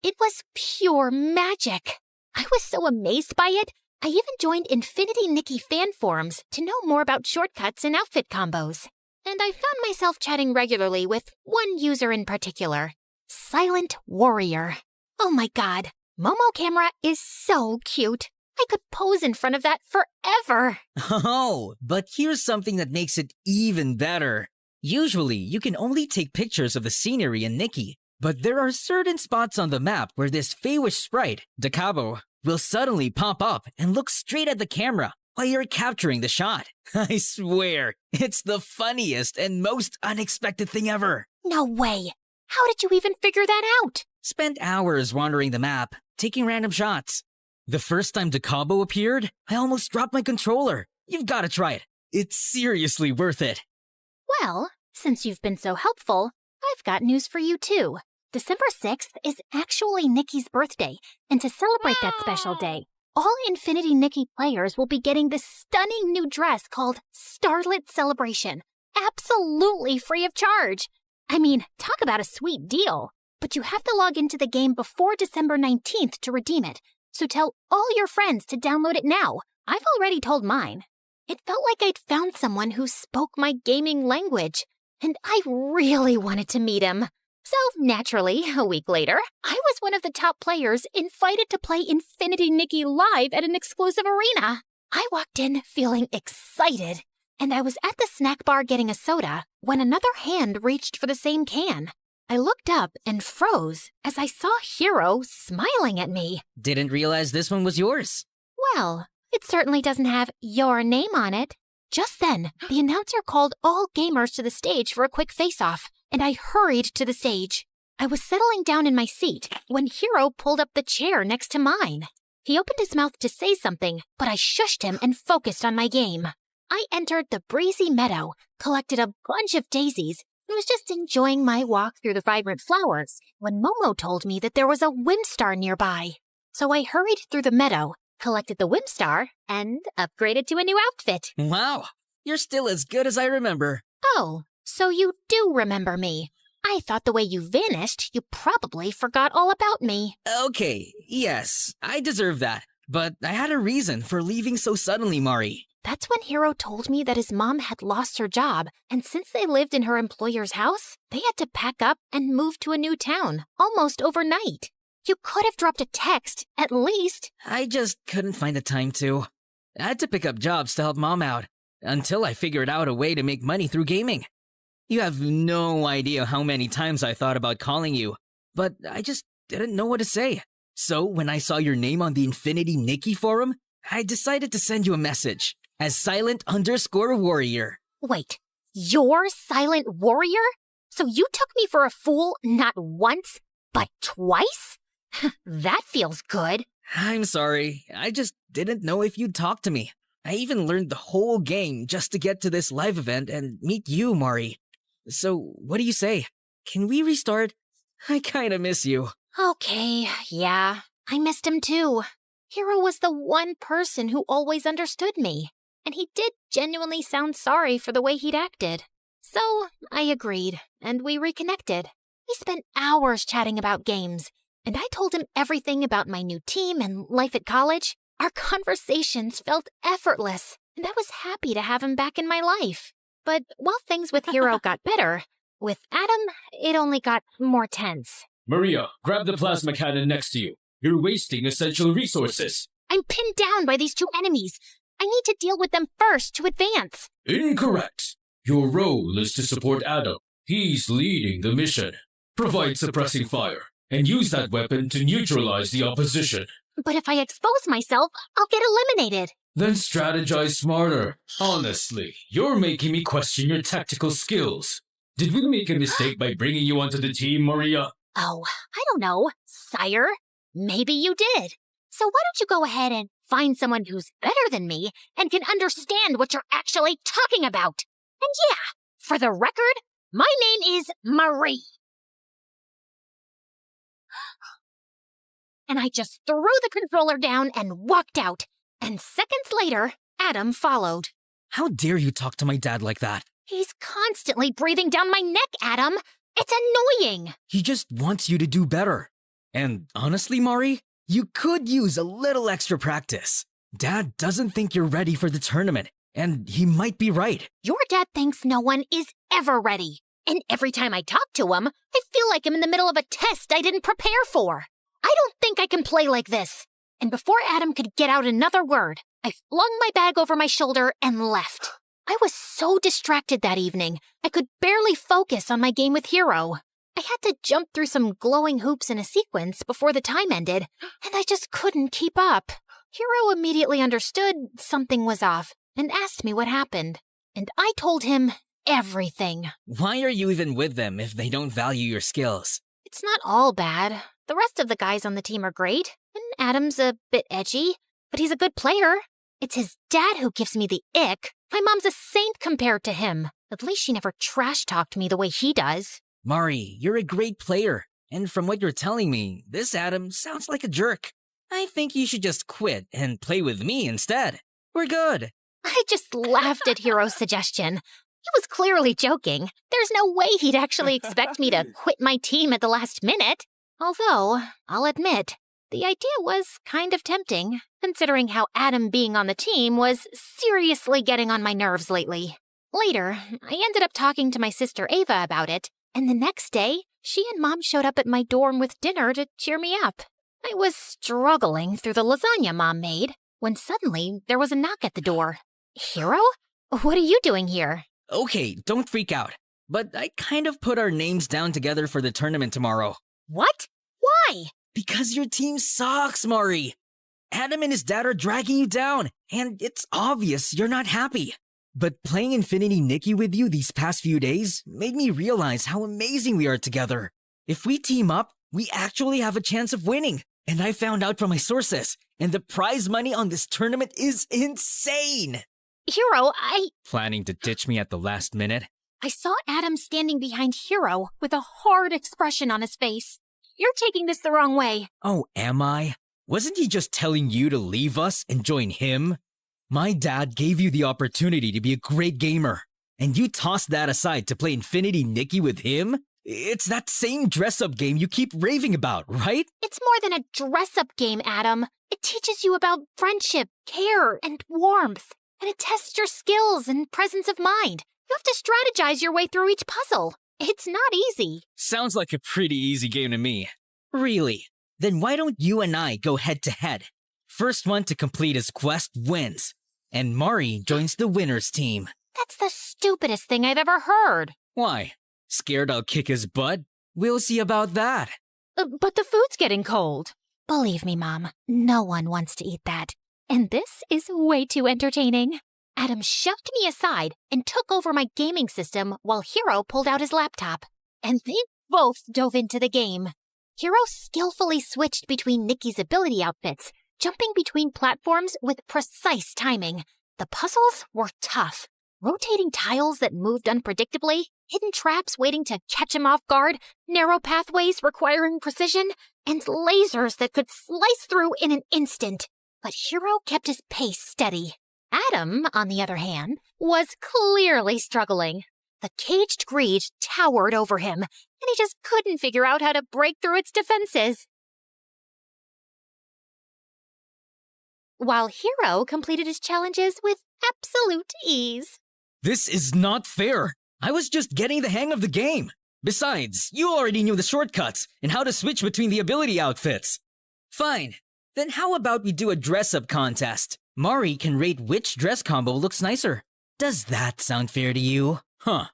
It was pure magic. I was so amazed by it, I even joined Infinity Nikki fan forums to know more about shortcuts and outfit combos. And I found myself chatting regularly with one user in particular, Silent Warrior. Oh my god, Momo camera is so cute. I could pose in front of that forever. Oh, but here's something that makes it even better. Usually, you can only take pictures of the scenery in Nikki, but there are certain spots on the map where this Feywish sprite, Dakabo, will suddenly pop up and look straight at the camera while you're capturing the shot. I swear, it's the funniest and most unexpected thing ever. No way. How did you even figure that out? Spent hours wandering the map, taking random shots. The first time Dakabo appeared, I almost dropped my controller. You've got to try it. It's seriously worth it. Well, since you've been so helpful, I've got news for you too. December 6th is actually Nikki's birthday, and to celebrate that special day, all Infinity Nikki players will be getting this stunning new dress called Starlit Celebration, absolutely free of charge. I mean, talk about a sweet deal. But you have to log into the game before December 19th to redeem it, so tell all your friends to download it now. I've already told mine. It felt like I'd found someone who spoke my gaming language, and I really wanted to meet him. So, naturally, a week later, I was one of the top players invited to play Infinity Nikki live at an exclusive arena. I walked in feeling excited, and I was at the snack bar getting a soda when another hand reached for the same can. I looked up and froze as I saw Hero smiling at me. Didn't realize this one was yours. Well, it certainly doesn't have your name on it. Just then, the announcer called all gamers to the stage for a quick face-off, and I hurried to the stage. I was settling down in my seat when Hero pulled up the chair next to mine. He opened his mouth to say something, but I shushed him and focused on my game. I entered the breezy meadow, collected a bunch of daisies, and was just enjoying my walk through the vibrant flowers when Momo told me that there was a Whimstar nearby. So I hurried through the meadow, collected the Whimstar, and upgraded to a new outfit. Wow, you're still as good as I remember. Oh, so you do remember me. I thought the way you vanished, you probably forgot all about me. Okay, yes, I deserve that. But I had a reason for leaving so suddenly, Mari. That's when Hero told me that his mom had lost her job, and since they lived in her employer's house, they had to pack up and move to a new town, almost overnight. You could have dropped a text, at least. I just couldn't find the time to. I had to pick up jobs to help Mom out, until I figured out a way to make money through gaming. You have no idea how many times I thought about calling you, but I just didn't know what to say. So when I saw your name on the Infinity Nikki forum, I decided to send you a message. as silent_warrior. Wait, you're Silent Warrior? So you took me for a fool not once, but twice? That feels good. I'm sorry, I just didn't know if you'd talk to me. I even learned the whole game just to get to this live event and meet you, Mari. So, what do you say? Can we restart? I kinda miss you. Okay, yeah, I missed him too. Hero was the one person who always understood me, and he did genuinely sound sorry for the way he'd acted. So I agreed, and we reconnected. We spent hours chatting about games, and I told him everything about my new team and life at college. Our conversations felt effortless, and I was happy to have him back in my life. But while things with Hero got better, with Adam, it only got more tense. Maria, grab the plasma cannon next to you. You're wasting essential resources. I'm pinned down by these two enemies. I need to deal with them first to advance. Incorrect. Your role is to support Adam. He's leading the mission. Provide suppressing fire, and use that weapon to neutralize the opposition. But if I expose myself, I'll get eliminated. Then strategize smarter. Honestly, you're making me question your tactical skills. Did we make a mistake by bringing you onto the team, Maria? Oh, I don't know, sire. Maybe you did. So why don't you go ahead and find someone who's better than me and can understand what you're actually talking about? And yeah, for the record, my name is Marie. And I just threw the controller down and walked out. And seconds later, Adam followed. How dare you talk to my dad like that? He's constantly breathing down my neck, Adam. It's annoying. He just wants you to do better. And honestly, Mari, you could use a little extra practice. Dad doesn't think you're ready for the tournament, and he might be right. Your dad thinks no one is ever ready. And every time I talk to him, I feel like I'm in the middle of a test I didn't prepare for. I don't think I can play like this. And before Adam could get out another word, I flung my bag over my shoulder and left. I was so distracted that evening, I could barely focus on my game with Hero. I had to jump through some glowing hoops in a sequence before the time ended, and I just couldn't keep up. Hero immediately understood something was off and asked me what happened. And I told him everything. Why are you even with them if they don't value your skills? It's not all bad. The rest of the guys on the team are great, and Adam's a bit edgy, but he's a good player. It's his dad who gives me the ick. My mom's a saint compared to him. At least she never trash-talked me the way he does. Mari, you're a great player, and from what you're telling me, this Adam sounds like a jerk. I think you should just quit and play with me instead. We're good. I just laughed at Hero's suggestion. He was clearly joking. There's no way he'd actually expect me to quit my team at the last minute. Although, I'll admit, the idea was kind of tempting, considering how Adam being on the team was seriously getting on my nerves lately. Later, I ended up talking to my sister Ava about it, and the next day, she and Mom showed up at my dorm with dinner to cheer me up. I was struggling through the lasagna Mom made, when suddenly there was a knock at the door. Hero? What are you doing here? Okay, don't freak out. But I kind of put our names down together for the tournament tomorrow. What? Why? Because your team sucks, Mari. Adam and his dad are dragging you down, and it's obvious you're not happy. But playing Infinity Nikki with you these past few days made me realize how amazing we are together. If we team up, we actually have a chance of winning. And I found out from my sources, and the prize money on this tournament is insane. Hero, Planning to ditch me at the last minute? I saw Adam standing behind Hero with a hard expression on his face. You're taking this the wrong way. Oh, am I? Wasn't he just telling you to leave us and join him? My dad gave you the opportunity to be a great gamer, and you tossed that aside to play Infinity Nikki with him? It's that same dress-up game you keep raving about, right? It's more than a dress-up game, Adam. It teaches you about friendship, care, and warmth. And it tests your skills and presence of mind. You have to strategize your way through each puzzle. It's not easy. Sounds like a pretty easy game to me. Really? Then why don't you and I go head-to-head? First one to complete his quest wins. And Mari joins the winner's team. That's the stupidest thing I've ever heard. Why? Scared I'll kick his butt? We'll see about that. But the food's getting cold. Believe me, Mom, no one wants to eat that. And this is way too entertaining. Adam shoved me aside and took over my gaming system while Hero pulled out his laptop. And they both dove into the game. Hero skillfully switched between Nikki's ability outfits, jumping between platforms with precise timing. The puzzles were tough. Rotating tiles that moved unpredictably, hidden traps waiting to catch him off guard, narrow pathways requiring precision, and lasers that could slice through in an instant. But Hero kept his pace steady. Adam, on the other hand, was clearly struggling. The caged greed towered over him, and he just couldn't figure out how to break through its defenses. While Hero completed his challenges with absolute ease. This is not fair. I was just getting the hang of the game. Besides, you already knew the shortcuts and how to switch between the ability outfits. Fine. Then how about we do a dress-up contest? Mari can rate which dress combo looks nicer. Does that sound fair to you? Huh.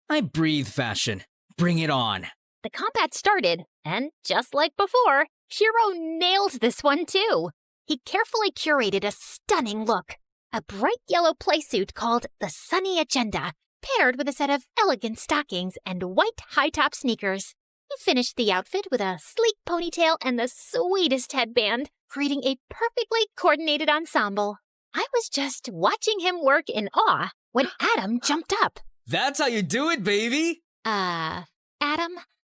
I breathe fashion. Bring it on. The combat started, and just like before, Hero nailed this one too. He carefully curated a stunning look. A bright yellow playsuit called the Sunny Agenda, paired with a set of elegant stockings and white high-top sneakers. He finished the outfit with a sleek ponytail and the sweetest headband, creating a perfectly coordinated ensemble. I was just watching him work in awe when Adam jumped up. That's how you do it, baby! Adam,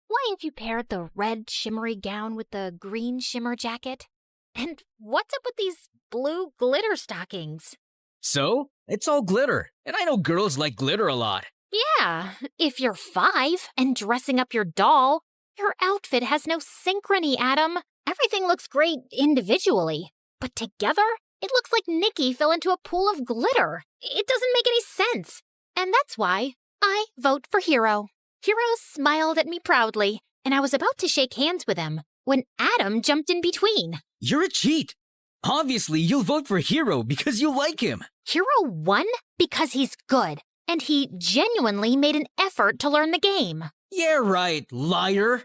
why have you paired the red shimmery gown with the green shimmer jacket? And what's up with these blue glitter stockings? So, it's all glitter, and I know girls like glitter a lot. Yeah, if you're 5 and dressing up your doll, your outfit has no synchrony, Adam. Everything looks great individually, but together, it looks like Nikki fell into a pool of glitter. It doesn't make any sense. And that's why I vote for Hero. Hero smiled at me proudly, and I was about to shake hands with him when Adam jumped in between. You're a cheat. Obviously, you'll vote for Hero because you like him. Hero won because he's good, and he genuinely made an effort to learn the game. Yeah, right, liar.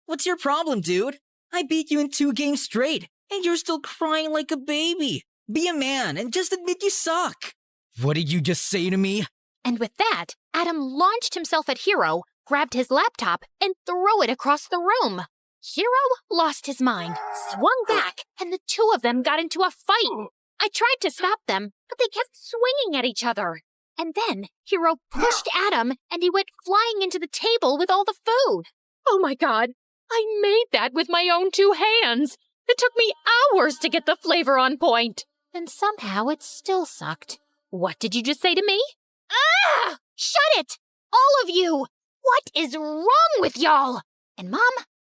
What's your problem, dude? I beat you in 2 games straight, and you're still crying like a baby. Be a man and just admit you suck. What did you just say to me? And with that, Adam launched himself at Hero, grabbed his laptop, and threw it across the room. Hero lost his mind, swung back, and the two of them got into a fight. I tried to stop them, but they kept swinging at each other. And then Hero pushed Adam, and he went flying into the table with all the food. Oh my god, I made that with my own 2 hands. It took me hours to get the flavor on point. And somehow it still sucked. What did you just say to me? Ah! Shut it! All of you! What is wrong with y'all? And Mom,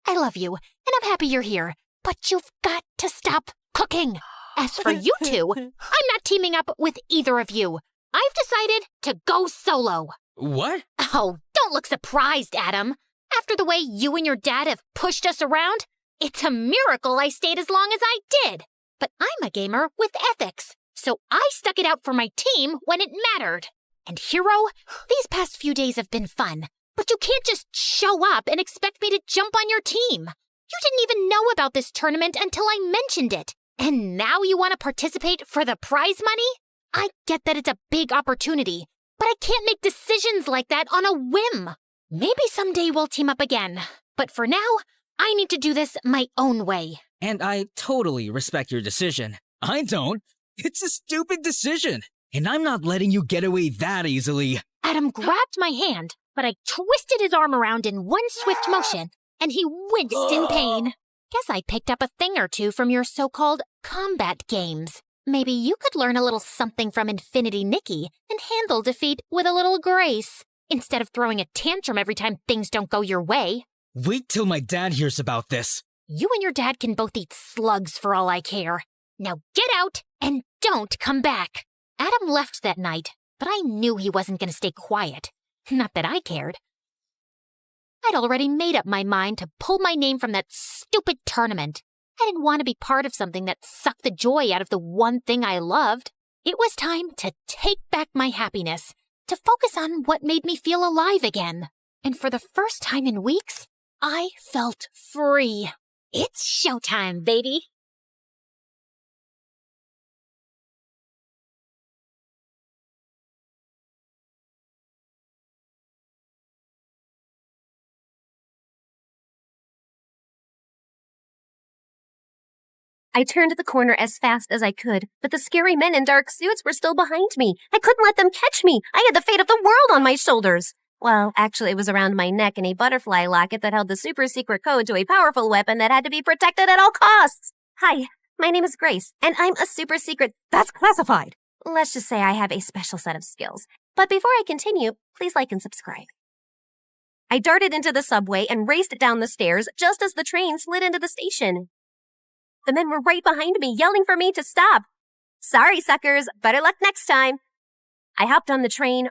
I love you, and I'm happy you're here, but you've got to stop cooking. As for you two, I'm not teaming up with either of you. I've decided to go solo. What? Oh, don't look surprised, Adam. After the way you and your dad have pushed us around, it's a miracle I stayed as long as I did. But I'm a gamer with ethics, so I stuck it out for my team when it mattered. And Hero, these past few days have been fun, but you can't just show up and expect me to jump on your team. You didn't even know about this tournament until I mentioned it. And now you want to participate for the prize money? I get that it's a big opportunity, but I can't make decisions like that on a whim. Maybe someday we'll team up again, but for now, I need to do this my own way. And I totally respect your decision. I don't. It's a stupid decision, and I'm not letting you get away that easily. Adam grabbed my hand, but I twisted his arm around in one swift motion, and he winced in pain. Guess I picked up a thing or two from your so-called combat games. Maybe you could learn a little something from Infinity Nikki and handle defeat with a little grace, instead of throwing a tantrum every time things don't go your way. Wait till my dad hears about this. You and your dad can both eat slugs for all I care. Now get out and don't come back. Adam left that night, but I knew he wasn't going to stay quiet. Not that I cared. I'd already made up my mind to pull my name from that stupid tournament. I didn't want to be part of something that sucked the joy out of the one thing I loved. It was time to take back my happiness, to focus on what made me feel alive again. And for the first time in weeks, I felt free. It's showtime, baby. I turned the corner as fast as I could, but the scary men in dark suits were still behind me. I couldn't let them catch me. I had the fate of the world on my shoulders. Well, actually, it was around my neck in a butterfly locket that held the super secret code to a powerful weapon that had to be protected at all costs. Hi, my name is Grace, and I'm a super secret that's classified. Let's just say I have a special set of skills. But before I continue, please like and subscribe. I darted into the subway and raced down the stairs just as the train slid into the station. The men were right behind me, yelling for me to stop. Sorry, suckers. Better luck next time. I hopped on the train,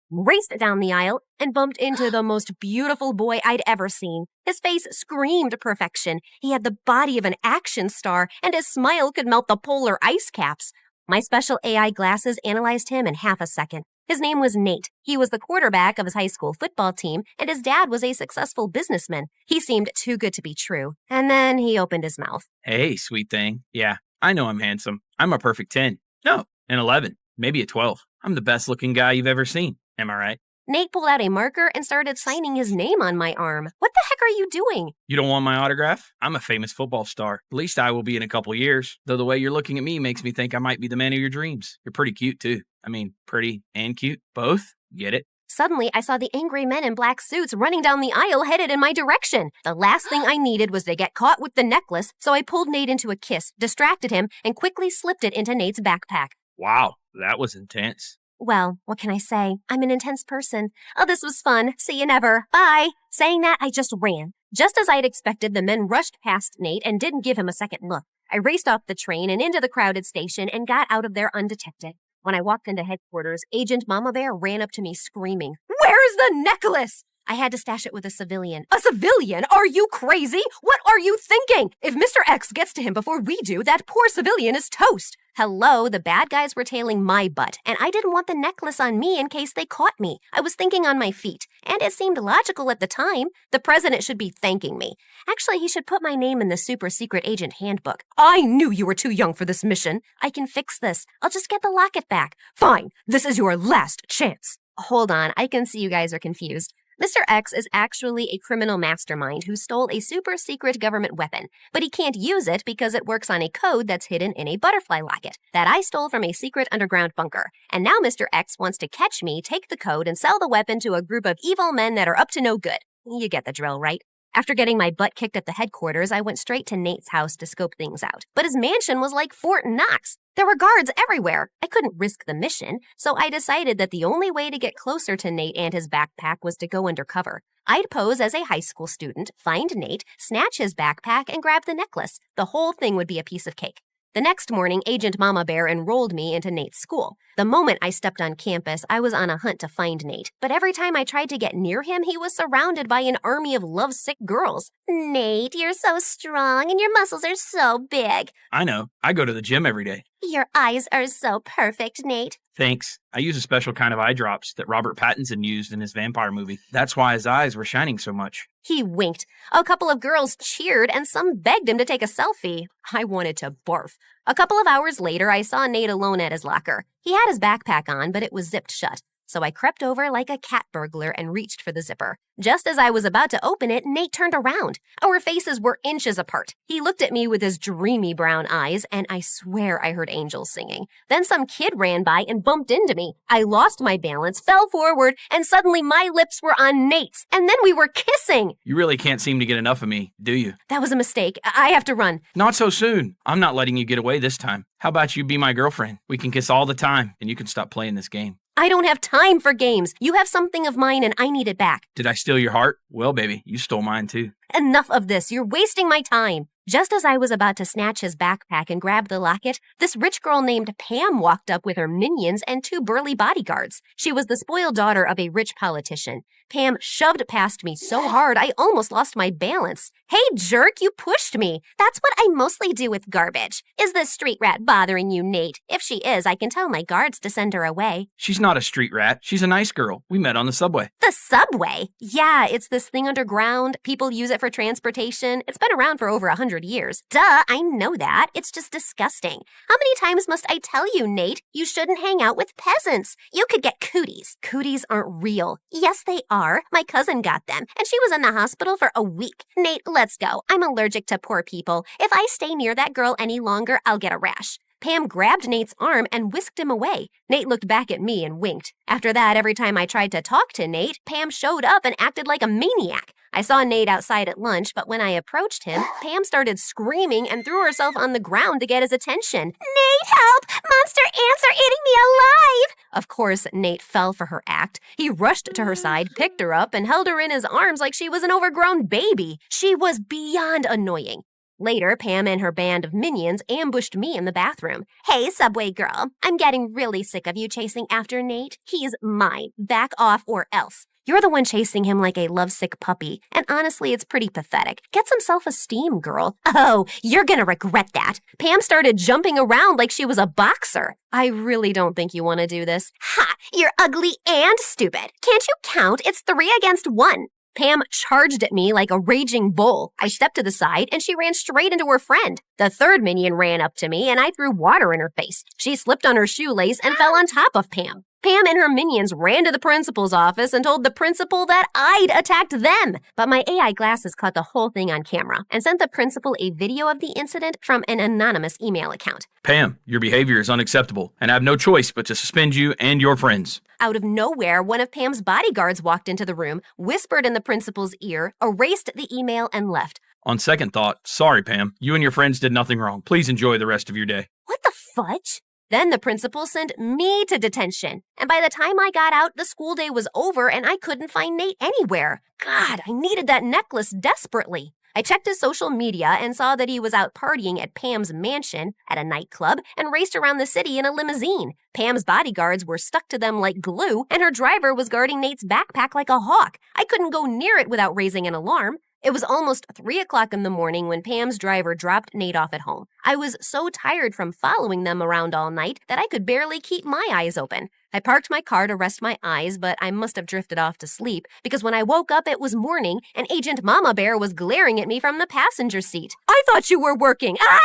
raced down the aisle, and bumped into the most beautiful boy I'd ever seen. His face screamed perfection. He had the body of an action star, and his smile could melt the polar ice caps. My special AI glasses analyzed him in half a second. His name was Nate. He was the quarterback of his high school football team, and his dad was a successful businessman. He seemed too good to be true. And then he opened his mouth. Hey, sweet thing. Yeah, I know I'm handsome. I'm a perfect 10. No, an 11. Maybe a 12. I'm the best looking guy you've ever seen. Am I right? Nate pulled out a marker and started signing his name on my arm. What the heck are you doing? You don't want my autograph? I'm a famous football star. At least I will be in a couple years. Though the way you're looking at me makes me think I might be the man of your dreams. You're pretty cute, too. I mean, pretty and cute. Both? Get it? Suddenly, I saw the angry men in black suits running down the aisle headed in my direction. The last thing I needed was to get caught with the necklace, so I pulled Nate into a kiss, distracted him, and quickly slipped it into Nate's backpack. Wow, that was intense. Well, what can I say? I'm an intense person. Oh, this was fun. See you never. Bye. Saying that, I just ran. Just as I'd expected, the men rushed past Nate and didn't give him a second look. I raced off the train and into the crowded station and got out of there undetected. When I walked into headquarters, Agent Mama Bear ran up to me screaming, "Where's the necklace?" I had to stash it with a civilian. A civilian? Are you crazy? What are you thinking? If Mr. X gets to him before we do, that poor civilian is toast. Hello, the bad guys were tailing my butt, and I didn't want the necklace on me in case they caught me. I was thinking on my feet, and it seemed logical at the time. The president should be thanking me. Actually, he should put my name in the super secret agent handbook. I knew you were too young for this mission. I can fix this. I'll just get the locket back. Fine, this is your last chance. Hold on, I can see you guys are confused. Mr. X is actually a criminal mastermind who stole a super secret government weapon, but he can't use it because it works on a code that's hidden in a butterfly locket that I stole from a secret underground bunker. And now Mr. X wants to catch me, take the code, and sell the weapon to a group of evil men that are up to no good. You get the drill, right? After getting my butt kicked at the headquarters, I went straight to Nate's house to scope things out. But his mansion was like Fort Knox. There were guards everywhere. I couldn't risk the mission, so I decided that the only way to get closer to Nate and his backpack was to go undercover. I'd pose as a high school student, find Nate, snatch his backpack, and grab the necklace. The whole thing would be a piece of cake. The next morning, Agent Mama Bear enrolled me into Nate's school. The moment I stepped on campus, I was on a hunt to find Nate. But every time I tried to get near him, he was surrounded by an army of lovesick girls. Nate, you're so strong and your muscles are so big. I know. I go to the gym every day. Your eyes are so perfect, Nate. Thanks. I use a special kind of eye drops that Robert Pattinson used in his vampire movie. That's why his eyes were shining so much. He winked. A couple of girls cheered and some begged him to take a selfie. I wanted to barf. A couple of hours later, I saw Nate alone at his locker. He had his backpack on, but it was zipped shut. So I crept over like a cat burglar and reached for the zipper. Just as I was about to open it, Nate turned around. Our faces were inches apart. He looked at me with his dreamy brown eyes, and I swear I heard angels singing. Then some kid ran by and bumped into me. I lost my balance, fell forward, and suddenly my lips were on Nate's. And then we were kissing. You really can't seem to get enough of me, do you? That was a mistake. I have to run. Not so soon. I'm not letting you get away this time. How about you be my girlfriend? We can kiss all the time, and you can stop playing this game. I don't have time for games. You have something of mine and I need it back. Did I steal your heart? Well, baby, you stole mine too. Enough of this. You're wasting my time. Just as I was about to snatch his backpack and grab the locket, this rich girl named Pam walked up with her minions and 2 burly bodyguards. She was the spoiled daughter of a rich politician. Pam shoved past me so hard I almost lost my balance. Hey, jerk, you pushed me. That's what I mostly do with garbage. Is this street rat bothering you, Nate? If she is, I can tell my guards to send her away. She's not a street rat. She's a nice girl. We met on the subway. The subway? Yeah, it's this thing underground. People use it for transportation. It's been around for over 100 100 years. Duh, I know that. It's just disgusting. How many times must I tell you, Nate? You shouldn't hang out with peasants. You could get cooties. Cooties aren't real. Yes, they are. My cousin got them, and she was in the hospital for a week. Nate, let's go. I'm allergic to poor people. If I stay near that girl any longer, I'll get a rash. Pam grabbed Nate's arm and whisked him away. Nate looked back at me and winked. After that, every time I tried to talk to Nate, Pam showed up and acted like a maniac. I saw Nate outside at lunch, but when I approached him, Pam started screaming and threw herself on the ground to get his attention. Nate, help! Monster ants are eating me alive! Of course, Nate fell for her act. He rushed to her side, picked her up, and held her in his arms like she was an overgrown baby. She was beyond annoying. Later, Pam and her band of minions ambushed me in the bathroom. Hey, Subway girl, I'm getting really sick of you chasing after Nate. He's mine. Back off or else. You're the one chasing him like a lovesick puppy, and honestly, it's pretty pathetic. Get some self-esteem, girl. Oh, you're gonna regret that. Pam started jumping around like she was a boxer. I really don't think you want to do this. Ha! You're ugly and stupid. Can't you count? It's 3 against 1. Pam charged at me like a raging bull. I stepped to the side, and she ran straight into her friend. The third minion ran up to me, and I threw water in her face. She slipped on her shoelace and fell on top of Pam. Pam and her minions ran to the principal's office and told the principal that I'd attacked them. But my AI glasses caught the whole thing on camera and sent the principal a video of the incident from an anonymous email account. Pam, your behavior is unacceptable, and I have no choice but to suspend you and your friends. Out of nowhere, one of Pam's bodyguards walked into the room, whispered in the principal's ear, erased the email, and left. On second thought, sorry, Pam. You and your friends did nothing wrong. Please enjoy the rest of your day. What the fudge? Then the principal sent me to detention. And by the time I got out, the school day was over and I couldn't find Nate anywhere. God, I needed that necklace desperately. I checked his social media and saw that he was out partying at Pam's mansion, at a nightclub, and raced around the city in a limousine. Pam's bodyguards were stuck to them like glue, and her driver was guarding Nate's backpack like a hawk. I couldn't go near it without raising an alarm. It was almost 3 o'clock in the morning when Pam's driver dropped Nate off at home. I was so tired from following them around all night that I could barely keep my eyes open. I parked my car to rest my eyes, but I must have drifted off to sleep because when I woke up it was morning and Agent Mama Bear was glaring at me from the passenger seat. I thought you were working. Ah!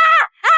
Ah!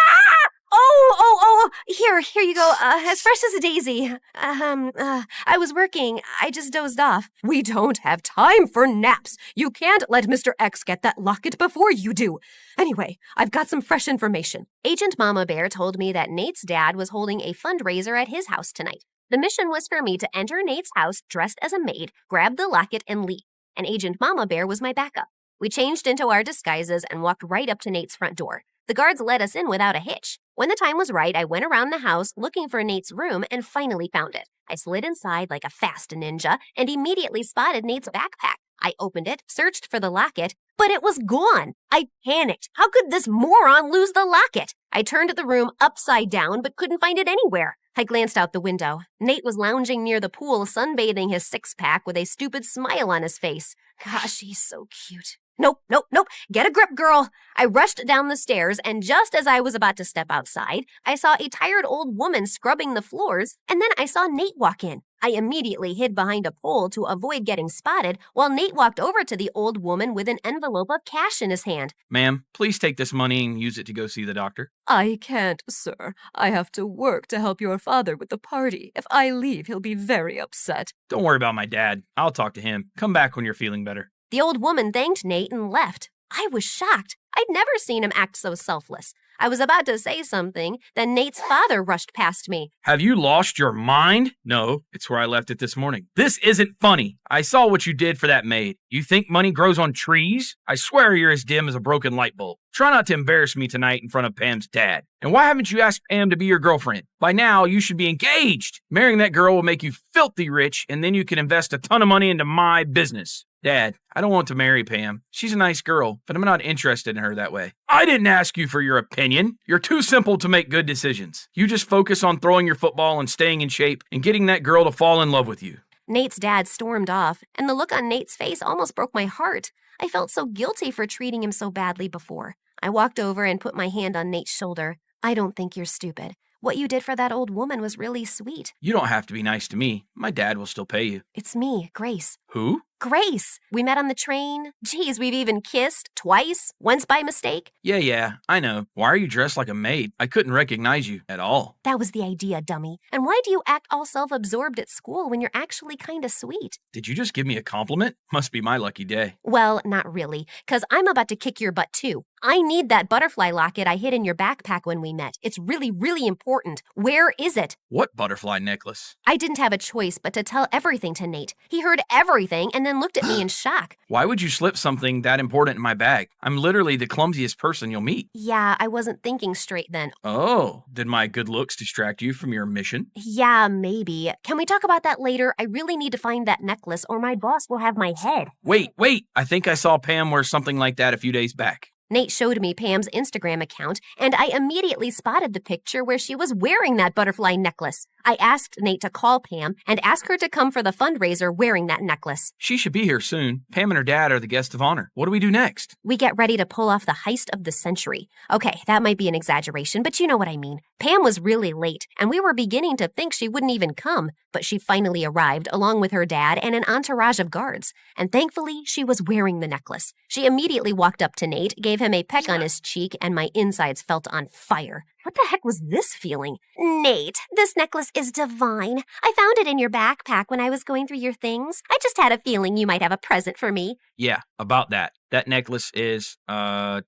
Oh, here you go, as fresh as a daisy. I was working, I just dozed off. We don't have time for naps. You can't let Mr. X get that locket before you do. Anyway, I've got some fresh information. Agent Mama Bear told me that Nate's dad was holding a fundraiser at his house tonight. The mission was for me to enter Nate's house dressed as a maid, grab the locket, and leave. And Agent Mama Bear was my backup. We changed into our disguises and walked right up to Nate's front door. The guards let us in without a hitch. When the time was right, I went around the house looking for Nate's room and finally found it. I slid inside like a fast ninja and immediately spotted Nate's backpack. I opened it, searched for the locket, but it was gone. I panicked. How could this moron lose the locket? I turned the room upside down but couldn't find it anywhere. I glanced out the window. Nate was lounging near the pool, sunbathing his six-pack with a stupid smile on his face. Gosh, he's so cute. Nope. Get a grip, girl. I rushed down the stairs, and just as I was about to step outside, I saw a tired old woman scrubbing the floors, and then I saw Nate walk in. I immediately hid behind a pole to avoid getting spotted, while Nate walked over to the old woman with an envelope of cash in his hand. Ma'am, please take this money and use it to go see the doctor. I can't, sir. I have to work to help your father with the party. If I leave, he'll be very upset. Don't worry about my dad. I'll talk to him. Come back when you're feeling better. The old woman thanked Nate and left. I was shocked. I'd never seen him act so selfless. I was about to say something, then Nate's father rushed past me. Have you lost your mind? No, it's where I left it this morning. This isn't funny. I saw what you did for that maid. You think money grows on trees? I swear you're as dim as a broken light bulb. Try not to embarrass me tonight in front of Pam's dad. And why haven't you asked Pam to be your girlfriend? By now, you should be engaged. Marrying that girl will make you filthy rich, and then you can invest a ton of money into my business. Dad, I don't want to marry Pam. She's a nice girl, but I'm not interested in her that way. I didn't ask you for your opinion. You're too simple to make good decisions. You just focus on throwing your football and staying in shape and getting that girl to fall in love with you. Nate's dad stormed off, and the look on Nate's face almost broke my heart. I felt so guilty for treating him so badly before. I walked over and put my hand on Nate's shoulder. I don't think you're stupid. What you did for that old woman was really sweet. You don't have to be nice to me. My dad will still pay you. It's me, Grace. Who? Grace, we met on the train. Geez, we've even kissed twice, once by mistake. Yeah, I know. Why are you dressed like a maid? I couldn't recognize you at all. That was the idea, dummy. And why do you act all self-absorbed at school when you're actually kinda sweet? Did you just give me a compliment? Must be my lucky day. Well, not really, 'cause I'm about to kick your butt too. I need that butterfly locket I hid in your backpack when we met. It's really, really important. Where is it? What butterfly necklace? I didn't have a choice but to tell everything to Nate. He heard everything and then looked at me in shock. Why would you slip something that important in my bag? I'm literally the clumsiest person you'll meet. Yeah, I wasn't thinking straight then. Oh, did my good looks distract you from your mission? Yeah, maybe. Can we talk about that later? I really need to find that necklace or my boss will have my head. Wait. I think I saw Pam wear something like that a few days back. Nate showed me Pam's Instagram account, and I immediately spotted the picture where she was wearing that butterfly necklace. I asked Nate to call Pam and ask her to come for the fundraiser wearing that necklace. She should be here soon. Pam and her dad are the guests of honor. What do we do next? We get ready to pull off the heist of the century. Okay, that might be an exaggeration, but you know what I mean. Pam was really late, and we were beginning to think she wouldn't even come, but she finally arrived along with her dad and an entourage of guards. And thankfully, she was wearing the necklace. She immediately walked up to Nate, gave him a peck on his cheek, and my insides felt on fire. What the heck was this feeling? Nate, this necklace is divine. I found it in your backpack when I was going through your things. I just had a feeling you might have a present for me. Yeah, about that. That necklace is,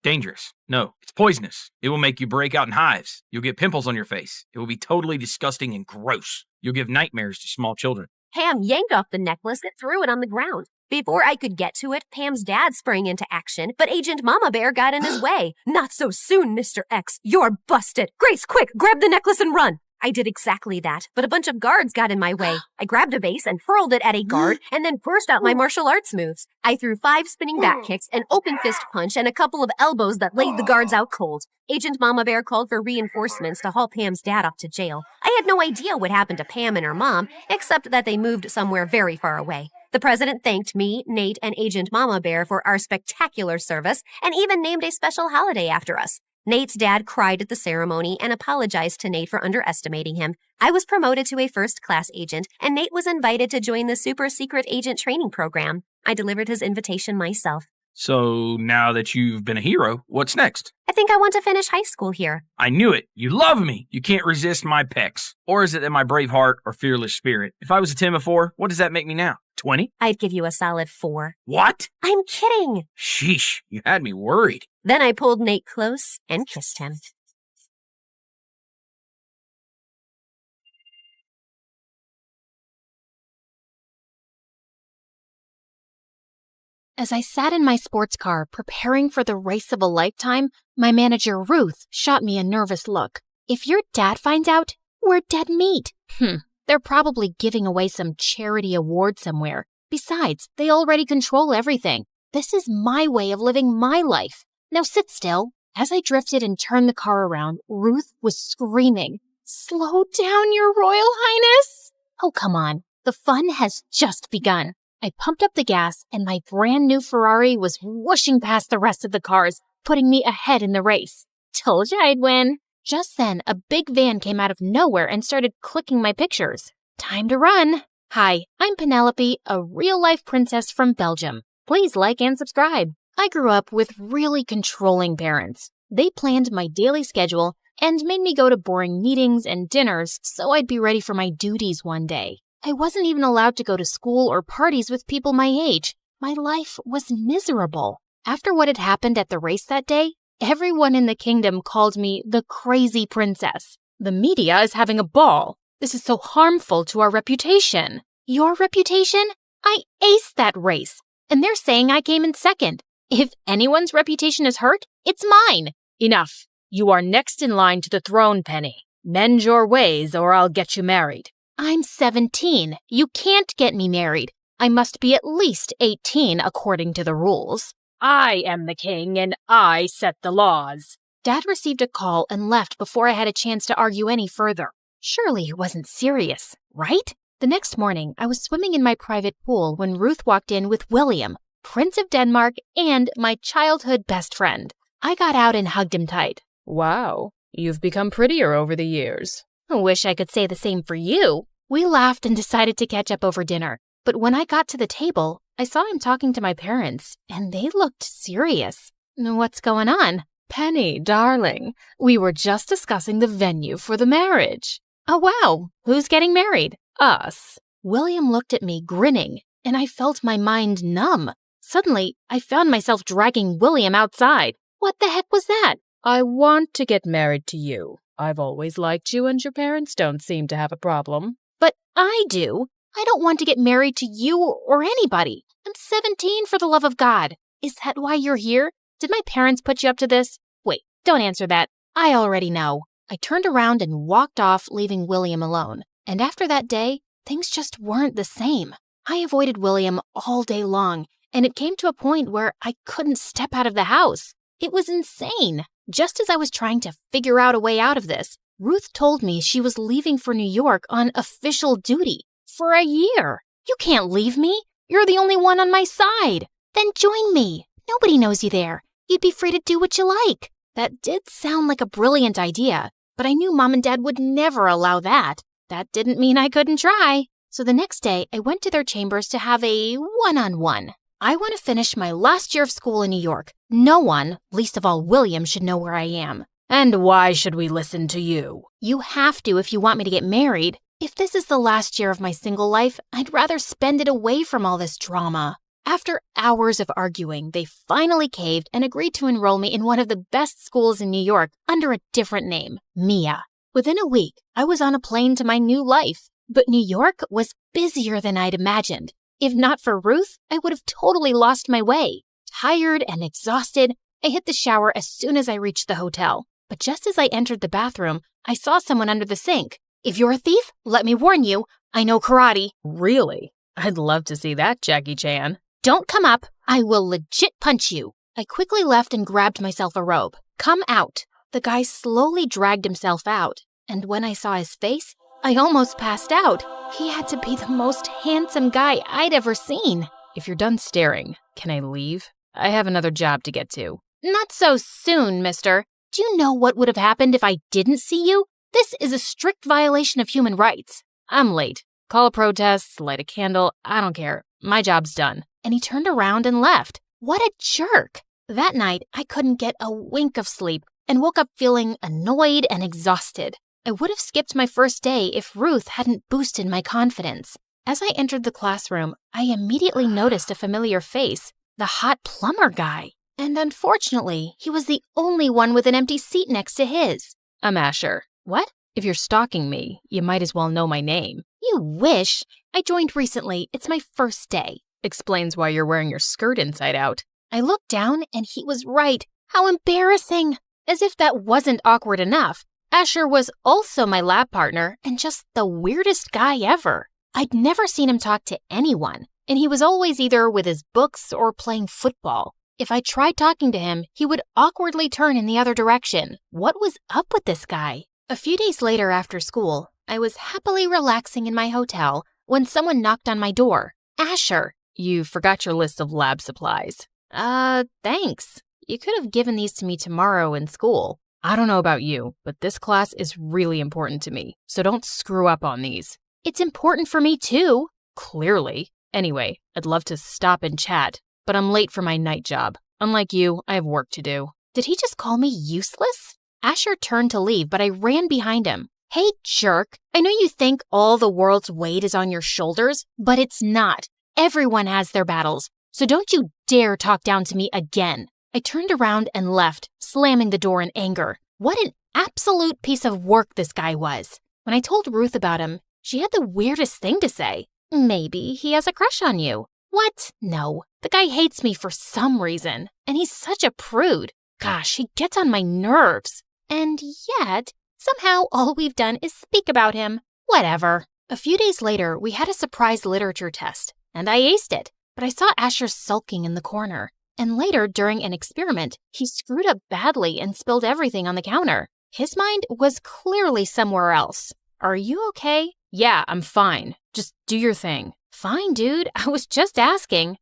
dangerous. No, it's poisonous. It will make you break out in hives. You'll get pimples on your face. It will be totally disgusting and gross. You'll give nightmares to small children. Pam yanked off the necklace and threw it on the ground. Before I could get to it, Pam's dad sprang into action, but Agent Mama Bear got in his way. Not so soon, Mr. X. You're busted. Grace, quick, grab the necklace and run. I did exactly that, but a bunch of guards got in my way. I grabbed a vase and hurled it at a guard and then burst out my martial arts moves. I threw 5 spinning back kicks, an open fist punch, and a couple of elbows that laid the guards out cold. Agent Mama Bear called for reinforcements to haul Pam's dad off to jail. I had no idea what happened to Pam and her mom, except that they moved somewhere very far away. The president thanked me, Nate, and Agent Mama Bear for our spectacular service and even named a special holiday after us. Nate's dad cried at the ceremony and apologized to Nate for underestimating him. I was promoted to a first-class agent, and Nate was invited to join the super secret agent training program. I delivered his invitation myself. So now that you've been a hero, what's next? I think I want to finish high school here. I knew it. You love me. You can't resist my pecs. Or is it that my brave heart or fearless spirit? If I was a 10 before, what does that make me now? 20? I'd give you a solid 4. What? I'm kidding. Sheesh, you had me worried. Then I pulled Nate close and kissed him. As I sat in my sports car preparing for the race of a lifetime, my manager Ruth shot me a nervous look. If your dad finds out, we're dead meat. They're probably giving away some charity award somewhere. Besides, they already control everything. This is my way of living my life. Now sit still. As I drifted and turned the car around, Ruth was screaming, "Slow down, Your Royal Highness!" Oh, come on. The fun has just begun. I pumped up the gas, and my brand new Ferrari was whooshing past the rest of the cars, putting me ahead in the race. Told you I'd win. Just then, a big van came out of nowhere and started clicking my pictures. Time to run. Hi, I'm Penelope, a real-life princess from Belgium. Please like and subscribe. I grew up with really controlling parents. They planned my daily schedule and made me go to boring meetings and dinners so I'd be ready for my duties one day. I wasn't even allowed to go to school or parties with people my age. My life was miserable. After what had happened at the race that day, everyone in the kingdom called me the crazy princess. The media is having a ball. This is so harmful to our reputation. Your reputation? I aced that race, and they're saying I came in second. If anyone's reputation is hurt, it's mine. Enough. You are next in line to the throne, Penny. Mend your ways or I'll get you married. I'm 17. You can't get me married. I must be at least 18 according to the rules. I am the king and I set the laws. Dad received a call and left before I had a chance to argue any further. Surely he wasn't serious, right? The next morning, I was swimming in my private pool when Ruth walked in with William, Prince of Denmark, and my childhood best friend. I got out and hugged him tight. Wow, you've become prettier over the years. I wish I could say the same for you. We laughed and decided to catch up over dinner. But when I got to the table, I saw him talking to my parents, and they looked serious. What's going on? Penny, darling, we were just discussing the venue for the marriage. Oh, wow. Who's getting married? Us. William looked at me, grinning, and I felt my mind numb. Suddenly, I found myself dragging William outside. What the heck was that? I want to get married to you. I've always liked you, and your parents don't seem to have a problem. But I do. I don't want to get married to you or anybody. I'm 17, for the love of God. Is that why you're here? Did my parents put you up to this? Wait, don't answer that. I already know. I turned around and walked off, leaving William alone. And after that day, things just weren't the same. I avoided William all day long, and it came to a point where I couldn't step out of the house. It was insane. Just as I was trying to figure out a way out of this, Ruth told me she was leaving for New York on official duty for a year. You can't leave me. You're the only one on my side. Then join me. Nobody knows you there. You'd be free to do what you like. That did sound like a brilliant idea, but I knew Mom and Dad would never allow that. That didn't mean I couldn't try. So the next day, I went to their chambers to have a one-on-one. I want to finish my last year of school in New York. No one, least of all William, should know where I am. And why should we listen to you? You have to if you want me to get married. If this is the last year of my single life, I'd rather spend it away from all this drama. After hours of arguing, they finally caved and agreed to enroll me in one of the best schools in New York under a different name, Mia. Within a week, I was on a plane to my new life. But New York was busier than I'd imagined. If not for Ruth, I would have totally lost my way. Tired and exhausted, I hit the shower as soon as I reached the hotel. But just as I entered the bathroom, I saw someone under the sink. If you're a thief, let me warn you, I know karate. Really? I'd love to see that, Jackie Chan. Don't come up. I will legit punch you. I quickly left and grabbed myself a robe. Come out. The guy slowly dragged himself out, and when I saw his face, I almost passed out. He had to be the most handsome guy I'd ever seen. If you're done staring, can I leave? I have another job to get to. Not so soon, mister. Do you know what would have happened if I didn't see you? This is a strict violation of human rights. I'm late. Call a protest, light a candle, I don't care. My job's done. And he turned around and left. What a jerk. That night, I couldn't get a wink of sleep and woke up feeling annoyed and exhausted. I would have skipped my first day if Ruth hadn't boosted my confidence. As I entered the classroom, I immediately noticed a familiar face, the hot plumber guy. And unfortunately, he was the only one with an empty seat next to his. I'm Asher. What? If you're stalking me, you might as well know my name. You wish. I joined recently. It's my first day. Explains why you're wearing your skirt inside out. I looked down and he was right. How embarrassing. As if that wasn't awkward enough, Asher was also my lab partner and just the weirdest guy ever. I'd never seen him talk to anyone, and he was always either with his books or playing football. If I tried talking to him, he would awkwardly turn in the other direction. What was up with this guy? A few days later after school, I was happily relaxing in my hotel when someone knocked on my door. Asher. You forgot your list of lab supplies. Thanks. You could have given these to me tomorrow in school. I don't know about you, but this class is really important to me, so don't screw up on these. It's important for me too. Clearly. Anyway, I'd love to stop and chat, but I'm late for my night job. Unlike you, I have work to do. Did he just call me useless? Asher turned to leave, but I ran behind him. Hey, jerk. I know you think all the world's weight is on your shoulders, but it's not. Everyone has their battles, so don't you dare talk down to me again. I turned around and left, slamming the door in anger. What an absolute piece of work this guy was. When I told Ruth about him, she had the weirdest thing to say. Maybe he has a crush on you. What? No. The guy hates me for some reason, and he's such a prude. Gosh, he gets on my nerves. And yet, somehow all we've done is speak about him. Whatever. A few days later, we had a surprise literature test, and I aced it. But I saw Asher sulking in the corner. And later, during an experiment, he screwed up badly and spilled everything on the counter. His mind was clearly somewhere else. Are you okay? Yeah, I'm fine. Just do your thing. Fine, dude. I was just asking.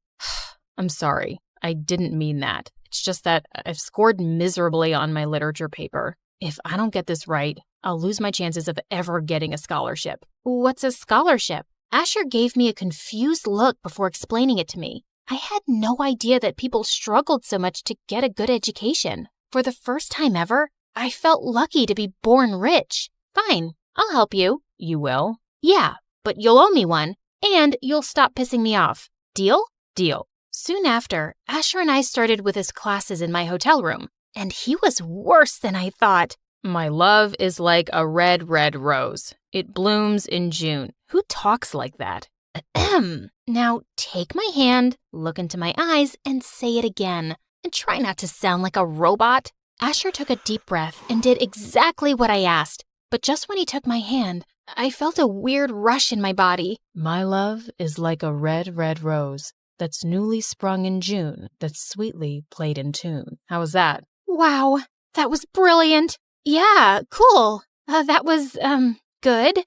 I'm sorry. I didn't mean that. It's just that I've scored miserably on my literature paper. If I don't get this right, I'll lose my chances of ever getting a scholarship. What's a scholarship? Asher gave me a confused look before explaining it to me. I had no idea that people struggled so much to get a good education. For the first time ever, I felt lucky to be born rich. Fine, I'll help you. You will? Yeah, but you'll owe me one, and you'll stop pissing me off. Deal? Deal. Soon after, Asher and I started with his classes in my hotel room, and he was worse than I thought. My love is like a red, red rose. It blooms in June. Who talks like that? Ahem. Now take my hand, look into my eyes, and say it again. And try not to sound like a robot. Asher took a deep breath and did exactly what I asked. But just when he took my hand, I felt a weird rush in my body. My love is like a red, red rose that's newly sprung in June, that's sweetly played in tune. How was that? Wow, that was brilliant. Yeah, cool. That was, good.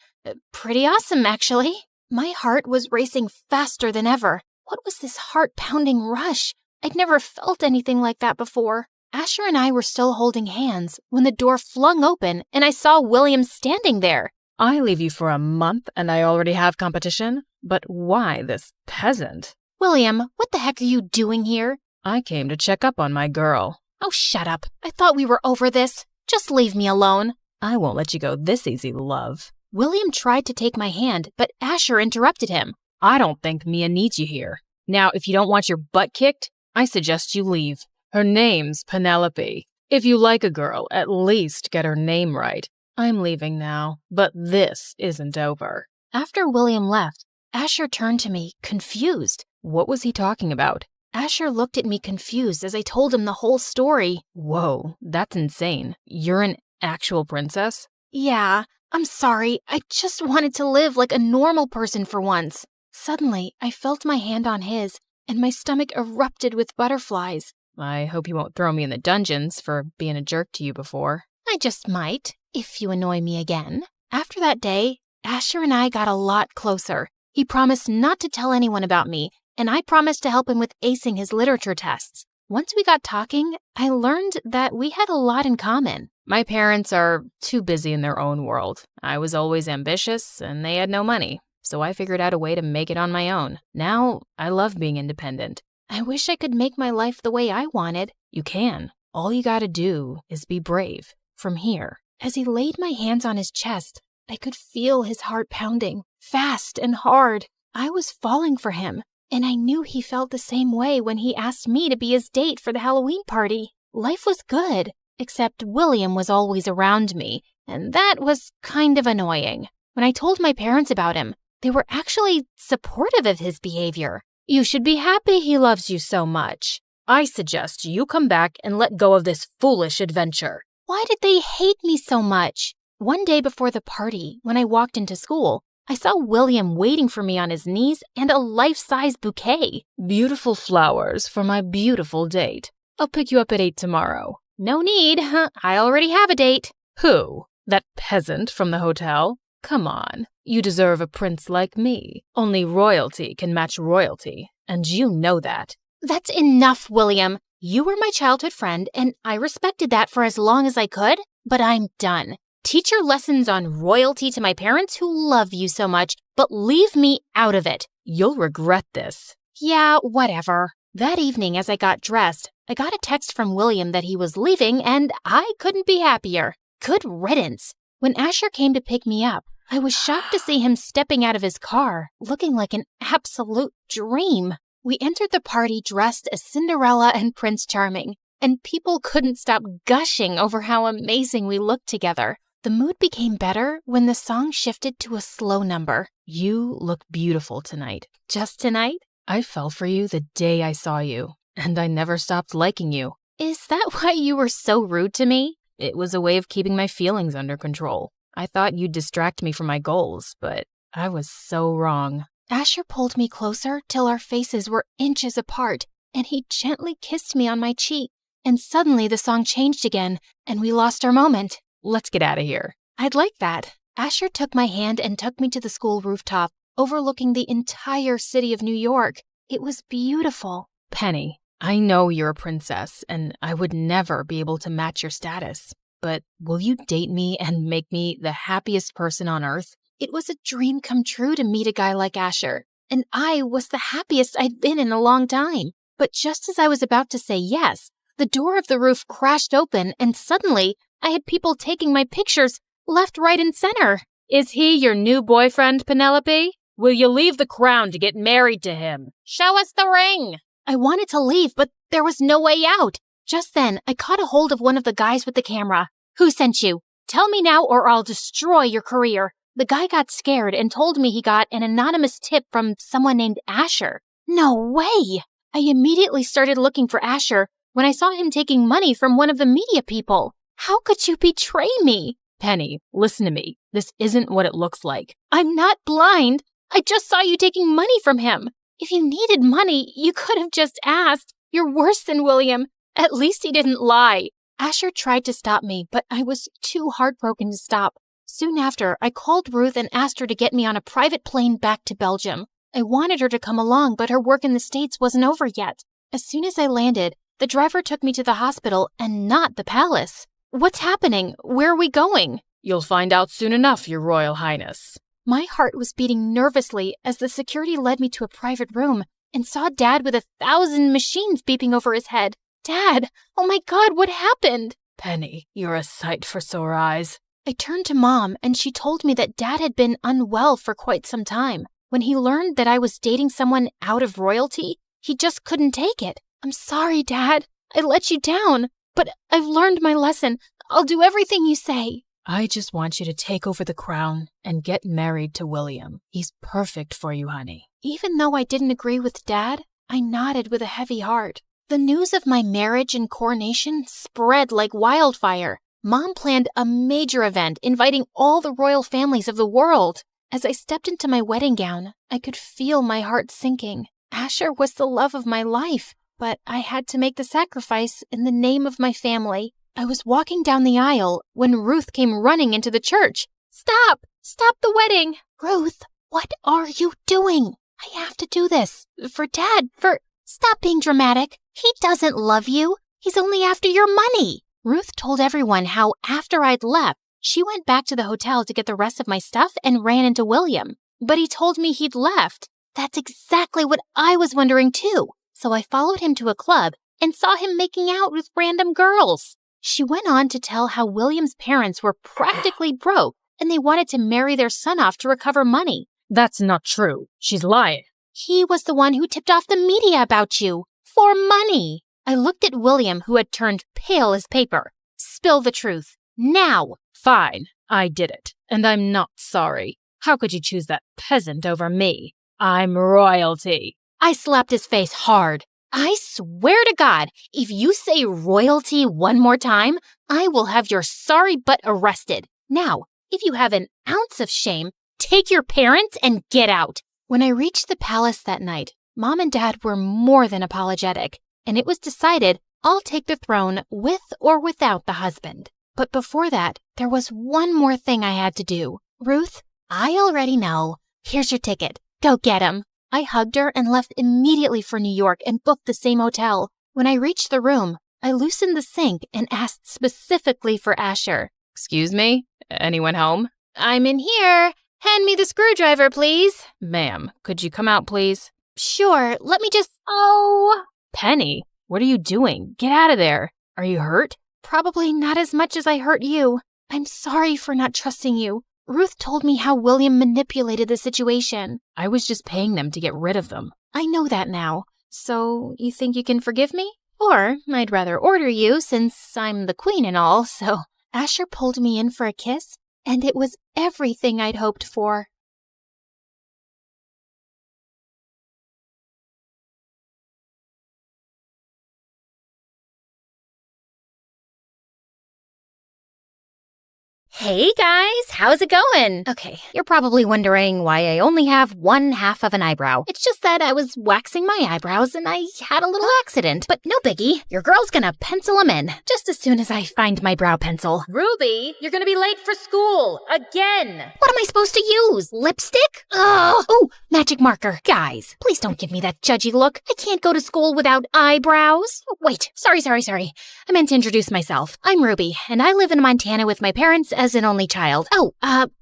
Pretty awesome, actually. My heart was racing faster than ever. What was this heart-pounding rush? I'd never felt anything like that before. Asher and I were still holding hands when the door flung open and I saw William standing there. I leave you for a month and I already have competition? But why this peasant? William, what the heck are you doing here? I came to check up on my girl. Oh, shut up. I thought we were over this. Just leave me alone. I won't let you go this easy, love. William tried to take my hand, but Asher interrupted him. I don't think Mia needs you here. Now, if you don't want your butt kicked, I suggest you leave. Her name's Penelope. If you like a girl, at least get her name right. I'm leaving now, but this isn't over. After William left, Asher turned to me, confused. What was he talking about? Asher looked at me confused as I told him the whole story. Whoa, that's insane. You're an actual princess? Yeah, I'm sorry. I just wanted to live like a normal person for once. Suddenly, I felt my hand on his, and my stomach erupted with butterflies. I hope you won't throw me in the dungeons for being a jerk to you before. I just might, if you annoy me again. After that day, Asher and I got a lot closer. He promised not to tell anyone about me, and I promised to help him with acing his literature tests. Once we got talking, I learned that we had a lot in common. My parents are too busy in their own world. I was always ambitious, and they had no money, so I figured out a way to make it on my own. Now, I love being independent. I wish I could make my life the way I wanted. You can. All you gotta do is be brave. From here. As he laid my hands on his chest, I could feel his heart pounding, fast and hard. I was falling for him, and I knew he felt the same way when he asked me to be his date for the Halloween party. Life was good, except William was always around me, and that was kind of annoying. When I told my parents about him, they were actually supportive of his behavior. You should be happy he loves you so much. I suggest you come back and let go of this foolish adventure. Why did they hate me so much? One day before the party, when I walked into school, I saw William waiting for me on his knees and a life-size bouquet. Beautiful flowers for my beautiful date. I'll pick you up at 8 tomorrow. No need. I already have a date. Who? That peasant from the hotel? Come on. You deserve a prince like me. Only royalty can match royalty, and you know that. That's enough, William. You were my childhood friend, and I respected that for as long as I could, but I'm done. Teach your lessons on royalty to my parents who love you so much, but leave me out of it. You'll regret this. Yeah, whatever. That evening, as I got dressed, I got a text from William that he was leaving, and I couldn't be happier. Good riddance. When Asher came to pick me up, I was shocked to see him stepping out of his car, looking like an absolute dream. We entered the party dressed as Cinderella and Prince Charming, and people couldn't stop gushing over how amazing we looked together. The mood became better when the song shifted to a slow number. You look beautiful tonight. Just tonight? I fell for you the day I saw you, and I never stopped liking you. Is that why you were so rude to me? It was a way of keeping my feelings under control. I thought you'd distract me from my goals, but I was so wrong. Asher pulled me closer till our faces were inches apart, and he gently kissed me on my cheek. And suddenly the song changed again, and we lost our moment. Let's get out of here. I'd like that. Asher took my hand and took me to the school rooftop, overlooking the entire city of New York. It was beautiful. Penny, I know you're a princess, and I would never be able to match your status. But will you date me and make me the happiest person on earth? It was a dream come true to meet a guy like Asher, and I was the happiest I'd been in a long time. But just as I was about to say yes, the door of the roof crashed open, and suddenly I had people taking my pictures left, right, and center. Is he your new boyfriend, Penelope? Will you leave the crown to get married to him? Show us the ring. I wanted to leave, but there was no way out. Just then, I caught a hold of one of the guys with the camera. Who sent you? Tell me now or I'll destroy your career. The guy got scared and told me he got an anonymous tip from someone named Asher. No way! I immediately started looking for Asher when I saw him taking money from one of the media people. How could you betray me? Penny, listen to me. This isn't what it looks like. I'm not blind. I just saw you taking money from him. If you needed money, you could have just asked. You're worse than William. At least he didn't lie. Asher tried to stop me, but I was too heartbroken to stop. Soon after, I called Ruth and asked her to get me on a private plane back to Belgium. I wanted her to come along, but her work in the States wasn't over yet. As soon as I landed, the driver took me to the hospital and not the palace. What's happening? Where are we going? You'll find out soon enough, Your Royal Highness. My heart was beating nervously as the security led me to a private room and saw Dad with 1,000 machines beeping over his head. Dad, oh my God, what happened? Penny, you're a sight for sore eyes. I turned to Mom, and she told me that Dad had been unwell for quite some time. When he learned that I was dating someone out of royalty, he just couldn't take it. I'm sorry, Dad. I let you down, but I've learned my lesson. I'll do everything you say. I just want you to take over the crown and get married to William. He's perfect for you, honey. Even though I didn't agree with Dad, I nodded with a heavy heart. The news of my marriage and coronation spread like wildfire. Mom planned a major event inviting all the royal families of the world. As I stepped into my wedding gown, I could feel my heart sinking. Asher was the love of my life, but I had to make the sacrifice in the name of my family. I was walking down the aisle when Ruth came running into the church. Stop! Stop the wedding! Ruth, what are you doing? I have to do this. For Dad, Stop being dramatic. He doesn't love you. He's only after your money. Ruth told everyone how after I'd left, she went back to the hotel to get the rest of my stuff and ran into William. But he told me he'd left. That's exactly what I was wondering too. So I followed him to a club and saw him making out with random girls. She went on to tell how William's parents were practically broke and they wanted to marry their son off to recover money. That's not true. She's lying. He was the one who tipped off the media about you. For money. I looked at William, who had turned pale as paper. Spill the truth. Now. Fine. I did it. And I'm not sorry. How could you choose that peasant over me? I'm royalty. I slapped his face hard. I swear to God, if you say royalty one more time, I will have your sorry butt arrested. Now, if you have an ounce of shame, take your parents and get out. When I reached the palace that night, Mom and Dad were more than apologetic, and it was decided I'll take the throne with or without the husband. But before that, there was one more thing I had to do. Ruth, I already know. Here's your ticket. Go get him. I hugged her and left immediately for New York and booked the same hotel. When I reached the room, I loosened the sink and asked specifically for Asher. Excuse me? Anyone home? I'm in here. Hand me the screwdriver, please. Ma'am, could you come out, please? Sure, let me just... Oh! Penny, what are you doing? Get out of there. Are you hurt? Probably not as much as I hurt you. I'm sorry for not trusting you. Ruth told me how William manipulated the situation. I was just paying them to get rid of them. I know that now. So, you think you can forgive me? Or, I'd rather order you since I'm the queen and all, so... Asher pulled me in for a kiss, and it was everything I'd hoped for. Hey guys, how's it going? Okay, you're probably wondering why I only have one half of an eyebrow. It's just that I was waxing my eyebrows and I had a little accident. But no biggie, your girl's gonna pencil them in just as soon as I find my brow pencil. Ruby, you're gonna be late for school. Again. What am I supposed to use? Lipstick? Ugh. Oh, magic marker. Guys, please don't give me that judgy look. I can't go to school without eyebrows. Wait, sorry. I meant to introduce myself. I'm Ruby, and I live in Montana with my parents as an only child. Oh,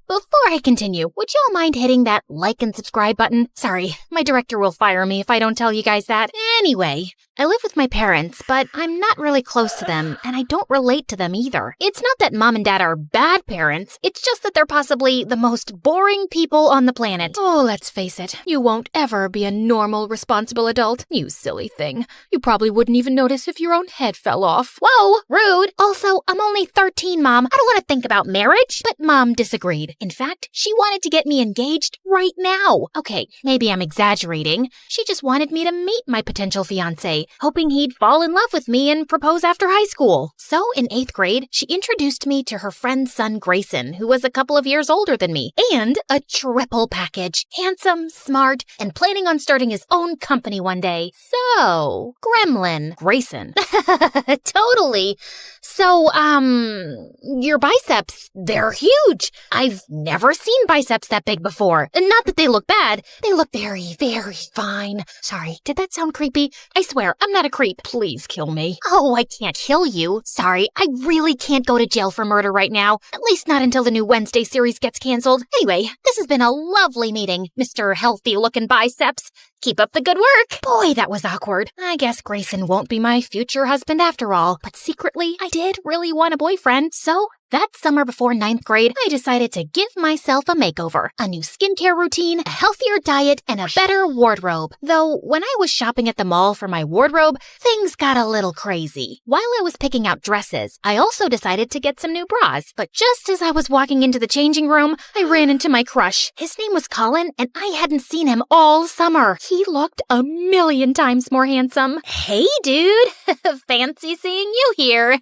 Before I continue, would y'all mind hitting that like and subscribe button? Sorry, my director will fire me if I don't tell you guys that. Anyway, I live with my parents, but I'm not really close to them, and I don't relate to them either. It's not that mom and dad are bad parents, it's just that they're possibly the most boring people on the planet. Oh, let's face it, you won't ever be a normal, responsible adult, you silly thing. You probably wouldn't even notice if your own head fell off. Whoa, rude! Also, I'm only 13, Mom. I don't want to think about marriage. But Mom disagreed. In fact, she wanted to get me engaged right now. Okay, maybe I'm exaggerating. She just wanted me to meet my potential fiancé, hoping he'd fall in love with me and propose after high school. So in 8th grade, she introduced me to her friend's son Grayson, who was a couple of years older than me, and a triple package. Handsome, smart, and planning on starting his own company one day. So, Gremlin. Grayson. Totally. So, your biceps, they're huge. I've never seen biceps that big before. Not that they look bad. They look very, very fine. Sorry, did that sound creepy? I swear, I'm not a creep. Please kill me. Oh, I can't kill you. Sorry, I really can't go to jail for murder right now. At least not until the new Wednesday series gets canceled. Anyway, this has been a lovely meeting, Mr. Healthy-looking biceps. Keep up the good work. Boy, that was awkward. I guess Grayson won't be my future husband after all. But secretly, I did really want a boyfriend, so that summer before 9th grade, I decided to give myself a makeover. A new skincare routine, a healthier diet, and a better wardrobe. Though, when I was shopping at the mall for my wardrobe, things got a little crazy. While I was picking out dresses, I also decided to get some new bras. But just as I was walking into the changing room, I ran into my crush. His name was Colin, and I hadn't seen him all summer. He looked a million times more handsome. Hey, dude. Fancy seeing you here.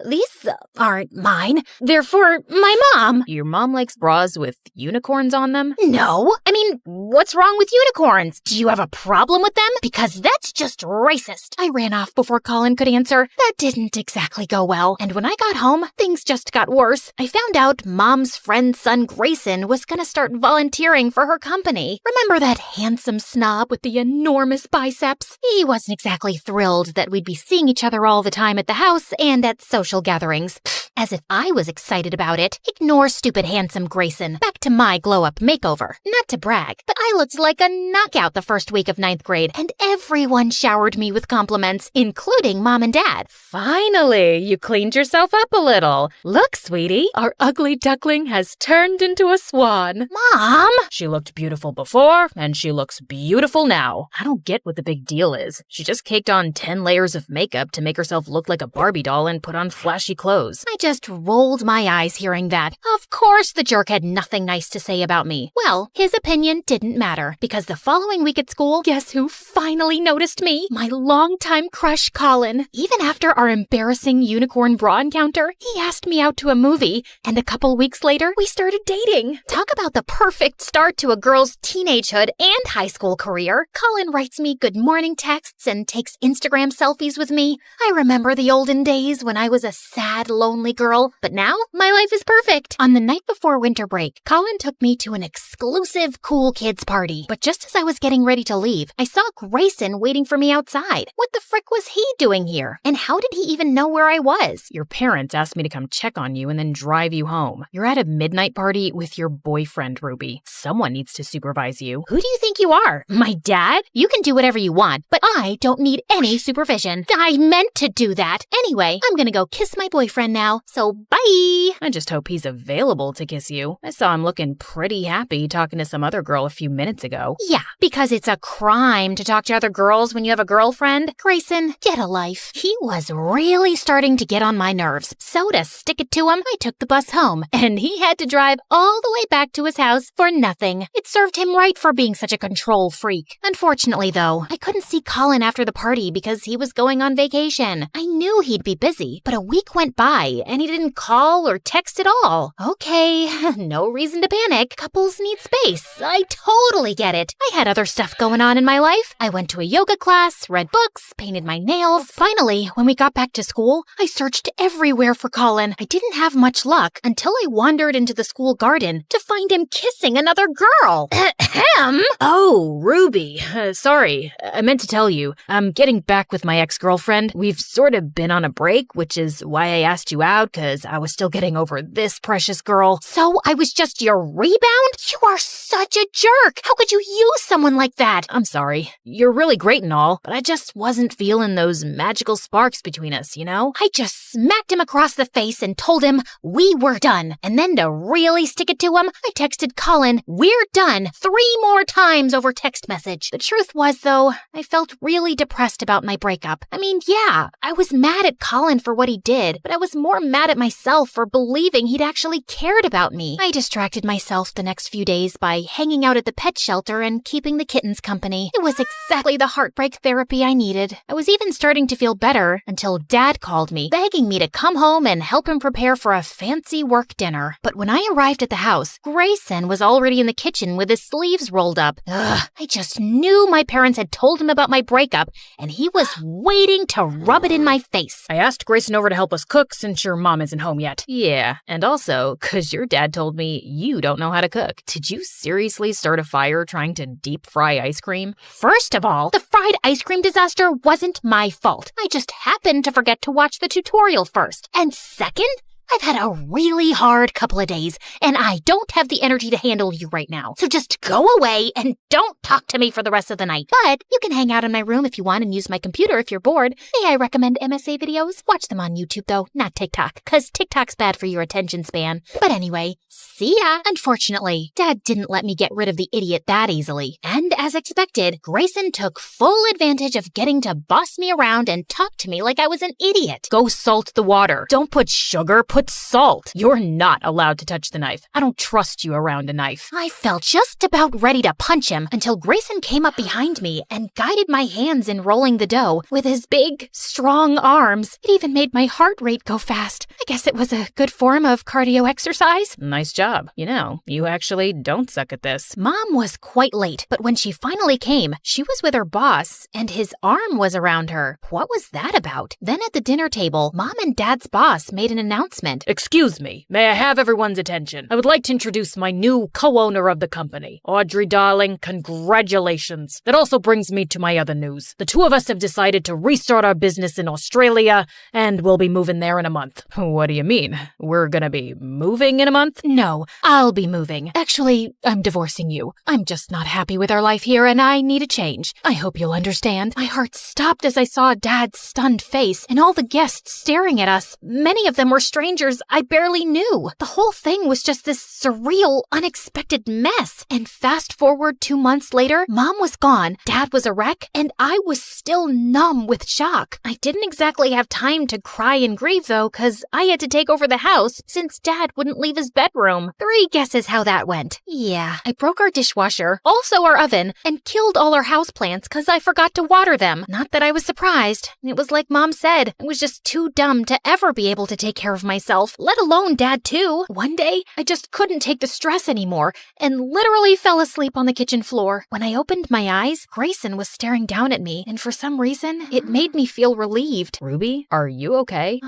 These aren't mine. They're for my mom. Your mom likes bras with unicorns on them? No. I mean, what's wrong with unicorns? Do you have a problem with them? Because that's just racist. I ran off before Colin could answer. That didn't exactly go well. And when I got home, things just got worse. I found out Mom's friend's son Grayson was gonna start volunteering for her company. Remember that handsome snob with the enormous biceps? He wasn't exactly thrilled that we'd be seeing each other all the time at the house and at social gatherings. As if I was excited about it. Ignore stupid handsome Grayson. Back to my glow-up makeover. Not to brag, but I looked like a knockout the first week of 9th grade, and everyone showered me with compliments, including Mom and Dad. Finally, you cleaned yourself up a little. Look, sweetie, our ugly duckling has turned into a swan. Mom! She looked beautiful before, and she looks beautiful now. I don't get what the big deal is. She just caked on 10 layers of makeup to make herself look like a Barbie doll and put on flashy clothes. I just rolled my eyes hearing that. Of course the jerk had nothing nice to say about me. Well, his opinion didn't matter, because the following week at school, guess who finally noticed me? My longtime crush, Colin. Even after our embarrassing unicorn bra encounter, he asked me out to a movie, and a couple weeks later, we started dating. Talk about the perfect start to a girl's teenagehood and high school career. Colin writes me good morning texts and takes Instagram selfies with me. I remember the olden days when I was a sad, lonely girl, but now my life is perfect. On the night before winter break, Colin took me to an exclusive cool kids party. But just as I was getting ready to leave, I saw Grayson waiting for me outside. What the frick was he doing here? And how did he even know where I was? Your parents asked me to come check on you and then drive you home. You're at a midnight party with your boyfriend, Ruby. Someone needs to supervise you. Who do you think you are? My dad? You can do whatever you want, but I don't need any supervision. I meant to do that. Anyway, I'm gonna go kiss my boyfriend now. So bye! I just hope he's available to kiss you. I saw him looking pretty happy talking to some other girl a few minutes ago. Yeah, because it's a crime to talk to other girls when you have a girlfriend. Grayson, get a life. He was really starting to get on my nerves. So to stick it to him, I took the bus home, and he had to drive all the way back to his house for nothing. It served him right for being such a control freak. Unfortunately, though, I couldn't see Colin after the party because he was going on vacation. I knew he'd be busy, but a week went by, and he didn't call or text at all. Okay, no reason to panic. Couples need space. I totally get it. I had other stuff going on in my life. I went to a yoga class, read books, painted my nails. Finally, when we got back to school, I searched everywhere for Colin. I didn't have much luck until I wandered into the school garden to find him kissing another girl. Ahem! Oh, Ruby. Sorry, I meant to tell you. I'm getting back with my ex-girlfriend. We've sort of been on a break, which is why I asked you out out because I was still getting over this precious girl. So I was just your rebound? You are such a jerk. How could you use someone like that? I'm sorry. You're really great and all, but I just wasn't feeling those magical sparks between us, you know? I just smacked him across the face and told him we were done. And then to really stick it to him, I texted Colin, "We're done," 3 more times over text message. The truth was, though, I felt really depressed about my breakup. I mean, yeah, I was mad at Colin for what he did, but I was more mad at myself for believing he'd actually cared about me. I distracted myself the next few days by hanging out at the pet shelter and keeping the kittens company. It was exactly the heartbreak therapy I needed. I was even starting to feel better until Dad called me, begging me to come home and help him prepare for a fancy work dinner. But when I arrived at the house, Grayson was already in the kitchen with his sleeves rolled up. Ugh, I just knew my parents had told him about my breakup, and he was waiting to rub it in my face. I asked Grayson over to help us cook since your mom isn't home yet. Yeah, and also, because your dad told me you don't know how to cook. Did you seriously start a fire trying to deep fry ice cream? First of all, the fried ice cream disaster wasn't my fault. I just happened to forget to watch the tutorial first. And second, I've had a really hard couple of days, and I don't have the energy to handle you right now. So just go away and don't talk to me for the rest of the night. But you can hang out in my room if you want and use my computer if you're bored. May I recommend MSA videos? Watch them on YouTube, though, not TikTok, because TikTok's bad for your attention span. But anyway, see ya. Unfortunately, Dad didn't let me get rid of the idiot that easily. And as expected, Grayson took full advantage of getting to boss me around and talk to me like I was an idiot. Go salt the water. Don't put sugar, put salt. You're not allowed to touch the knife. I don't trust you around a knife. I felt just about ready to punch him until Grayson came up behind me and guided my hands in rolling the dough with his big, strong arms. It even made my heart rate go fast. I guess it was a good form of cardio exercise. Nice job. You know, you actually don't suck at this. Mom was quite late, but when she finally came, she was with her boss, and his arm was around her. What was that about? Then at the dinner table, Mom and Dad's boss made an announcement. Excuse me, may I have everyone's attention? I would like to introduce my new co-owner of the company. Audrey, darling, congratulations. That also brings me to my other news. The 2 of us have decided to restart our business in Australia, and we'll be moving there in a month. What do you mean? We're gonna be moving in a month? No, I'll be moving. Actually, I'm divorcing you. I'm just not happy with our life here, and I need a change. I hope you'll understand. My heart stopped as I saw Dad's stunned face and all the guests staring at us. Many of them were strangers I barely knew. The whole thing was just this surreal, unexpected mess. And fast forward 2 months later, Mom was gone, Dad was a wreck, and I was still numb with shock. I didn't exactly have time to cry and grieve, though, because I had to take over the house since Dad wouldn't leave his bedroom. 3 guesses how that went. Yeah, I broke our dishwasher, also our oven, and killed all our houseplants because I forgot to water them. Not that I was surprised. It was like Mom said, I was just too dumb to ever be able to take care of myself, let alone Dad too. One day, I just couldn't take the stress anymore and literally fell asleep on the kitchen floor. When I opened my eyes, Grayson was staring down at me, and for some reason, it made me feel relieved. Ruby, are you okay?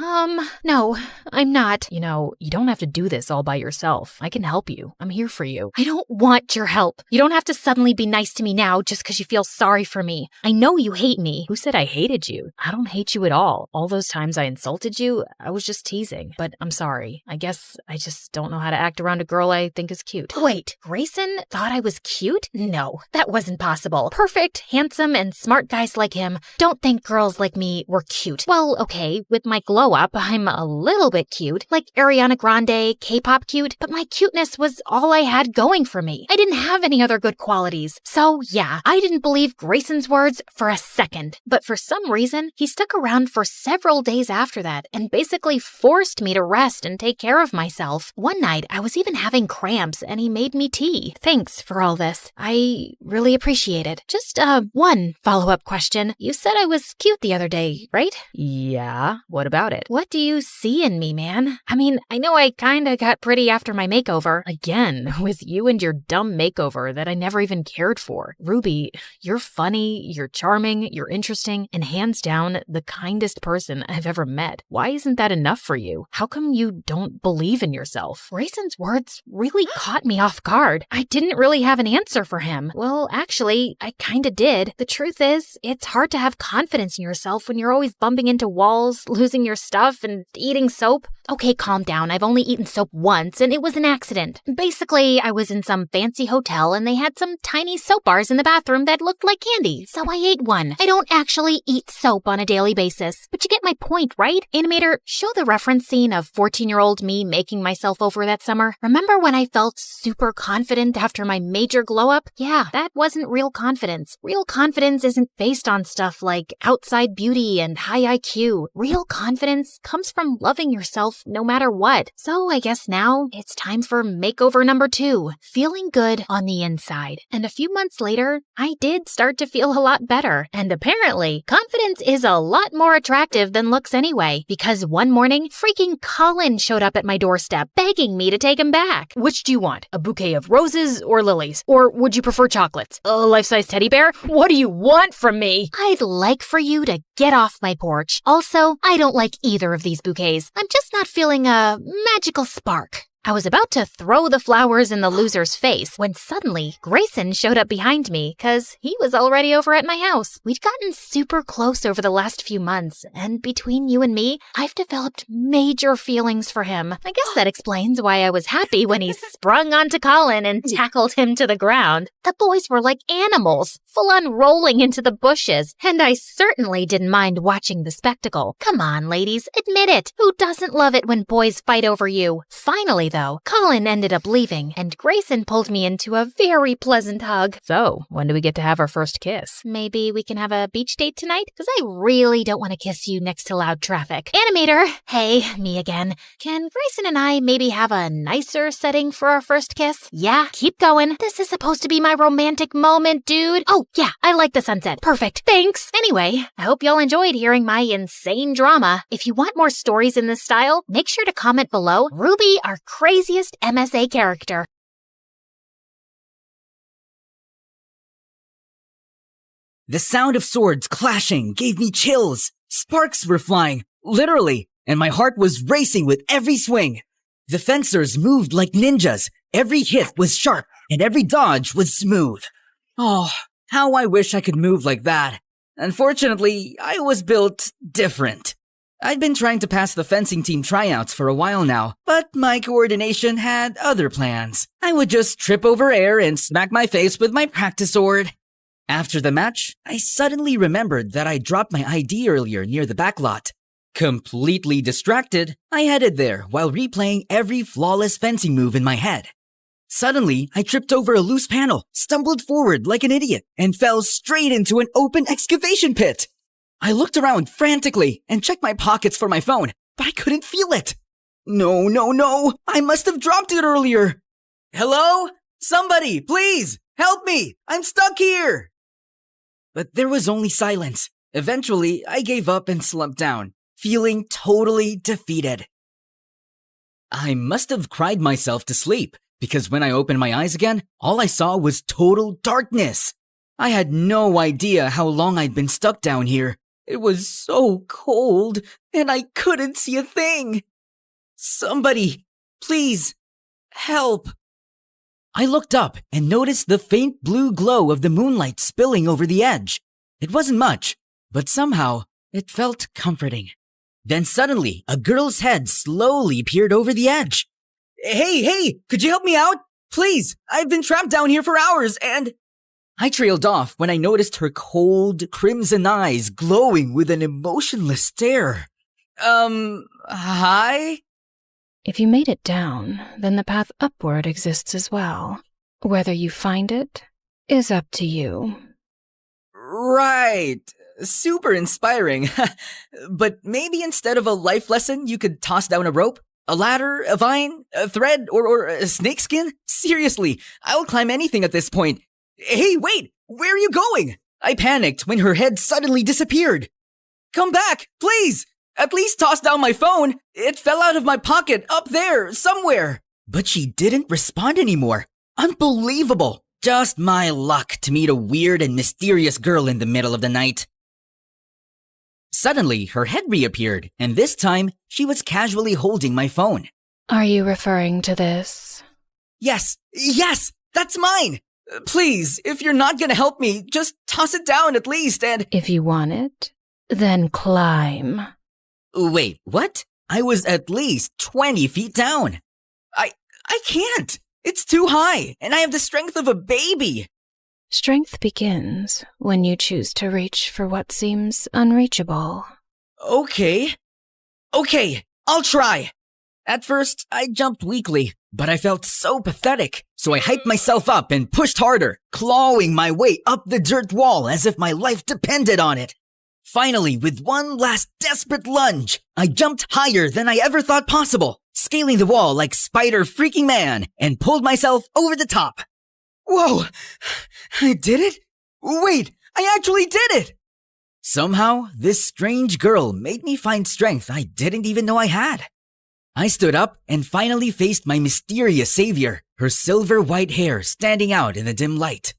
No, I'm not. You know, you don't have to do this all by yourself. I can help you. I'm here for you. I don't want your help. You don't have to suddenly be nice to me now just because you feel sorry for me. I know you hate me. Who said I hated you? I don't hate you at all. All those times I insulted you, I was just teasing. But I'm sorry. I guess I just don't know how to act around a girl I think is cute. Wait, Grayson thought I was cute? No, that wasn't possible. Perfect, handsome, and smart guys like him don't think girls like me were cute. Well, okay, with my glow up, I'm a little bit cute, like Ariana Grande, K-pop cute, but my cuteness was all I had going for me. I didn't have any other good qualities. So yeah, I didn't believe Grayson's words for a second. But for some reason, he stuck around for several days after that and basically forced me to rest and take care of myself. One night, I was even having cramps and he made me tea. Thanks for all this. I really appreciate it. Just one follow-up question. You said I was cute the other day, right? Yeah, what about it? What do you see in me, man? I mean, I know I kinda got pretty after my makeover. Again, with you and your dumb makeover that I never even cared for. Ruby, you're funny, you're charming, you're interesting, and hands down, the kindest person I've ever met. Why isn't that enough for you? How how come you don't believe in yourself? Grayson's words really caught me off guard. I didn't really have an answer for him. Well, actually, I kinda did. The truth is, it's hard to have confidence in yourself when you're always bumping into walls, losing your stuff, and eating soap. Okay, calm down. I've only eaten soap once, and it was an accident. Basically, I was in some fancy hotel, and they had some tiny soap bars in the bathroom that looked like candy, so I ate one. I don't actually eat soap on a daily basis, but you get my point, right? Animator, show the reference scene of 14-year-old me making myself over that summer. Remember when I felt super confident after my major glow-up? Yeah, that wasn't real confidence. Real confidence isn't based on stuff like outside beauty and high IQ. Real confidence comes from loving yourself no matter what. So I guess now it's time for makeover number 2, feeling good on the inside. And a few months later, I did start to feel a lot better. And apparently, confidence is a lot more attractive than looks anyway, because one morning, freaking Colin showed up at my doorstep begging me to take him back. Which do you want? A bouquet of roses or lilies? Or would you prefer chocolates? A life-size teddy bear? What do you want from me? I'd like for you to get off my porch. Also, I don't like either of these bouquets. I'm just not feeling a magical spark. I was about to throw the flowers in the loser's face when suddenly Grayson showed up behind me because he was already over at my house. We'd gotten super close over the last few months, and between you and me, I've developed major feelings for him. I guess that explains why I was happy when he sprung onto Colin and tackled him to the ground. The boys were like animals, full on rolling into the bushes, and I certainly didn't mind watching the spectacle. Come on, ladies, admit it. Who doesn't love it when boys fight over you? Finally, though, Colin ended up leaving, and Grayson pulled me into a very pleasant hug. So, when do we get to have our first kiss? Maybe we can have a beach date tonight? Because I really don't want to kiss you next to loud traffic. Animator! Hey, me again. Can Grayson and I maybe have a nicer setting for our first kiss? Yeah, keep going. This is supposed to be my romantic moment, dude. Oh, yeah, I like the sunset. Perfect. Thanks. Anyway, I hope y'all enjoyed hearing my insane drama. If you want more stories in this style, make sure to comment below. Ruby, our craziest MSA character. The sound of swords clashing gave me chills. Sparks were flying, literally, and my heart was racing with every swing. The fencers moved like ninjas. Every hit was sharp, and every dodge was smooth. Oh, how I wish I could move like that. Unfortunately, I was built different. I'd been trying to pass the fencing team tryouts for a while now, but my coordination had other plans. I would just trip over air and smack my face with my practice sword. After the match, I suddenly remembered that I dropped my ID earlier near the back lot. Completely distracted, I headed there while replaying every flawless fencing move in my head. Suddenly, I tripped over a loose panel, stumbled forward like an idiot, and fell straight into an open excavation pit. I looked around frantically and checked my pockets for my phone, but I couldn't feel it. No, I must have dropped it earlier. Hello? Somebody, please, help me! I'm stuck here! But there was only silence. Eventually, I gave up and slumped down, feeling totally defeated. I must have cried myself to sleep, because when I opened my eyes again, all I saw was total darkness. I had no idea how long I'd been stuck down here. It was so cold, and I couldn't see a thing. Somebody, please, help. I looked up and noticed the faint blue glow of the moonlight spilling over the edge. It wasn't much, but somehow it felt comforting. Then suddenly, a girl's head slowly peered over the edge. Hey, could you help me out? Please, I've been trapped down here for hours and... I trailed off when I noticed her cold, crimson eyes glowing with an emotionless stare. Hi? If you made it down, then the path upward exists as well. Whether you find it is up to you. Right. Super inspiring. But maybe instead of a life lesson, you could toss down a rope? A ladder, a vine, a thread, or a snakeskin? Seriously, I'll climb anything at this point. Hey, wait! Where are you going? I panicked when her head suddenly disappeared. Come back, please! At least toss down my phone. It fell out of my pocket up there, somewhere. But she didn't respond anymore. Unbelievable. Just my luck to meet a weird and mysterious girl in the middle of the night. Suddenly, her head reappeared, and this time, she was casually holding my phone. Are you referring to this? Yes, that's mine! Please, if you're not gonna help me, just toss it down at least and— If you want it, then climb. Wait, what? I was at least 20 feet down. I can't! It's too high, and I have the strength of a baby! Strength begins when you choose to reach for what seems unreachable. Okay, I'll try. At first, I jumped weakly, but I felt so pathetic, so I hyped myself up and pushed harder, clawing my way up the dirt wall as if my life depended on it. Finally, with one last desperate lunge, I jumped higher than I ever thought possible, scaling the wall like Spider freaking Man, and pulled myself over the top. Whoa! I did it? Wait, I actually did it! Somehow, this strange girl made me find strength I didn't even know I had. I stood up and finally faced my mysterious savior, her silver white hair standing out in the dim light.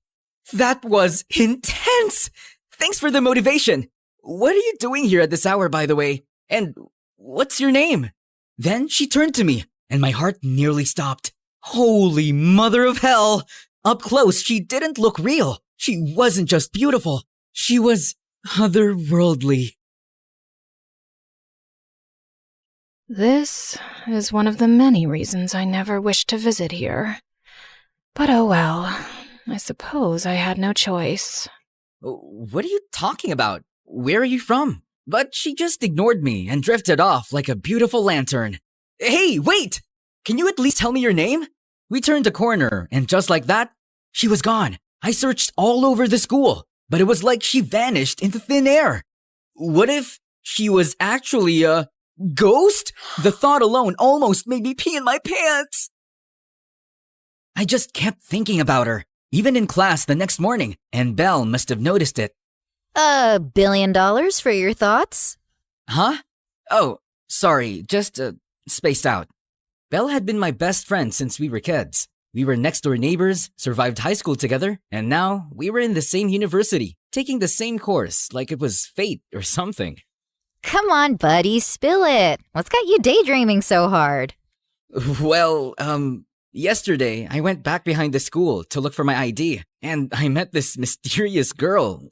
That was intense! Thanks for the motivation. What are you doing here at this hour, by the way? And what's your name? Then she turned to me, and my heart nearly stopped. Holy mother of hell! Up close, she didn't look real. She wasn't just beautiful. She was otherworldly. This is one of the many reasons I never wished to visit here. But oh well, I suppose I had no choice. What are you talking about? Where are you from? But she just ignored me and drifted off like a beautiful lantern. Hey, wait! Can you at least tell me your name? We turned a corner, and just like that, she was gone. I searched all over the school, but it was like she vanished into thin air. What if she was actually a ghost? The thought alone almost made me pee in my pants. I just kept thinking about her, even in class the next morning, and Belle must have noticed it. $1 billion for your thoughts? Huh? Oh, sorry, just spaced out. Belle had been my best friend since we were kids. We were next-door neighbors, survived high school together, and now we were in the same university, taking the same course like it was fate or something. Come on, buddy, spill it. What's got you daydreaming so hard? Well, yesterday I went back behind the school to look for my ID, and I met this mysterious girl.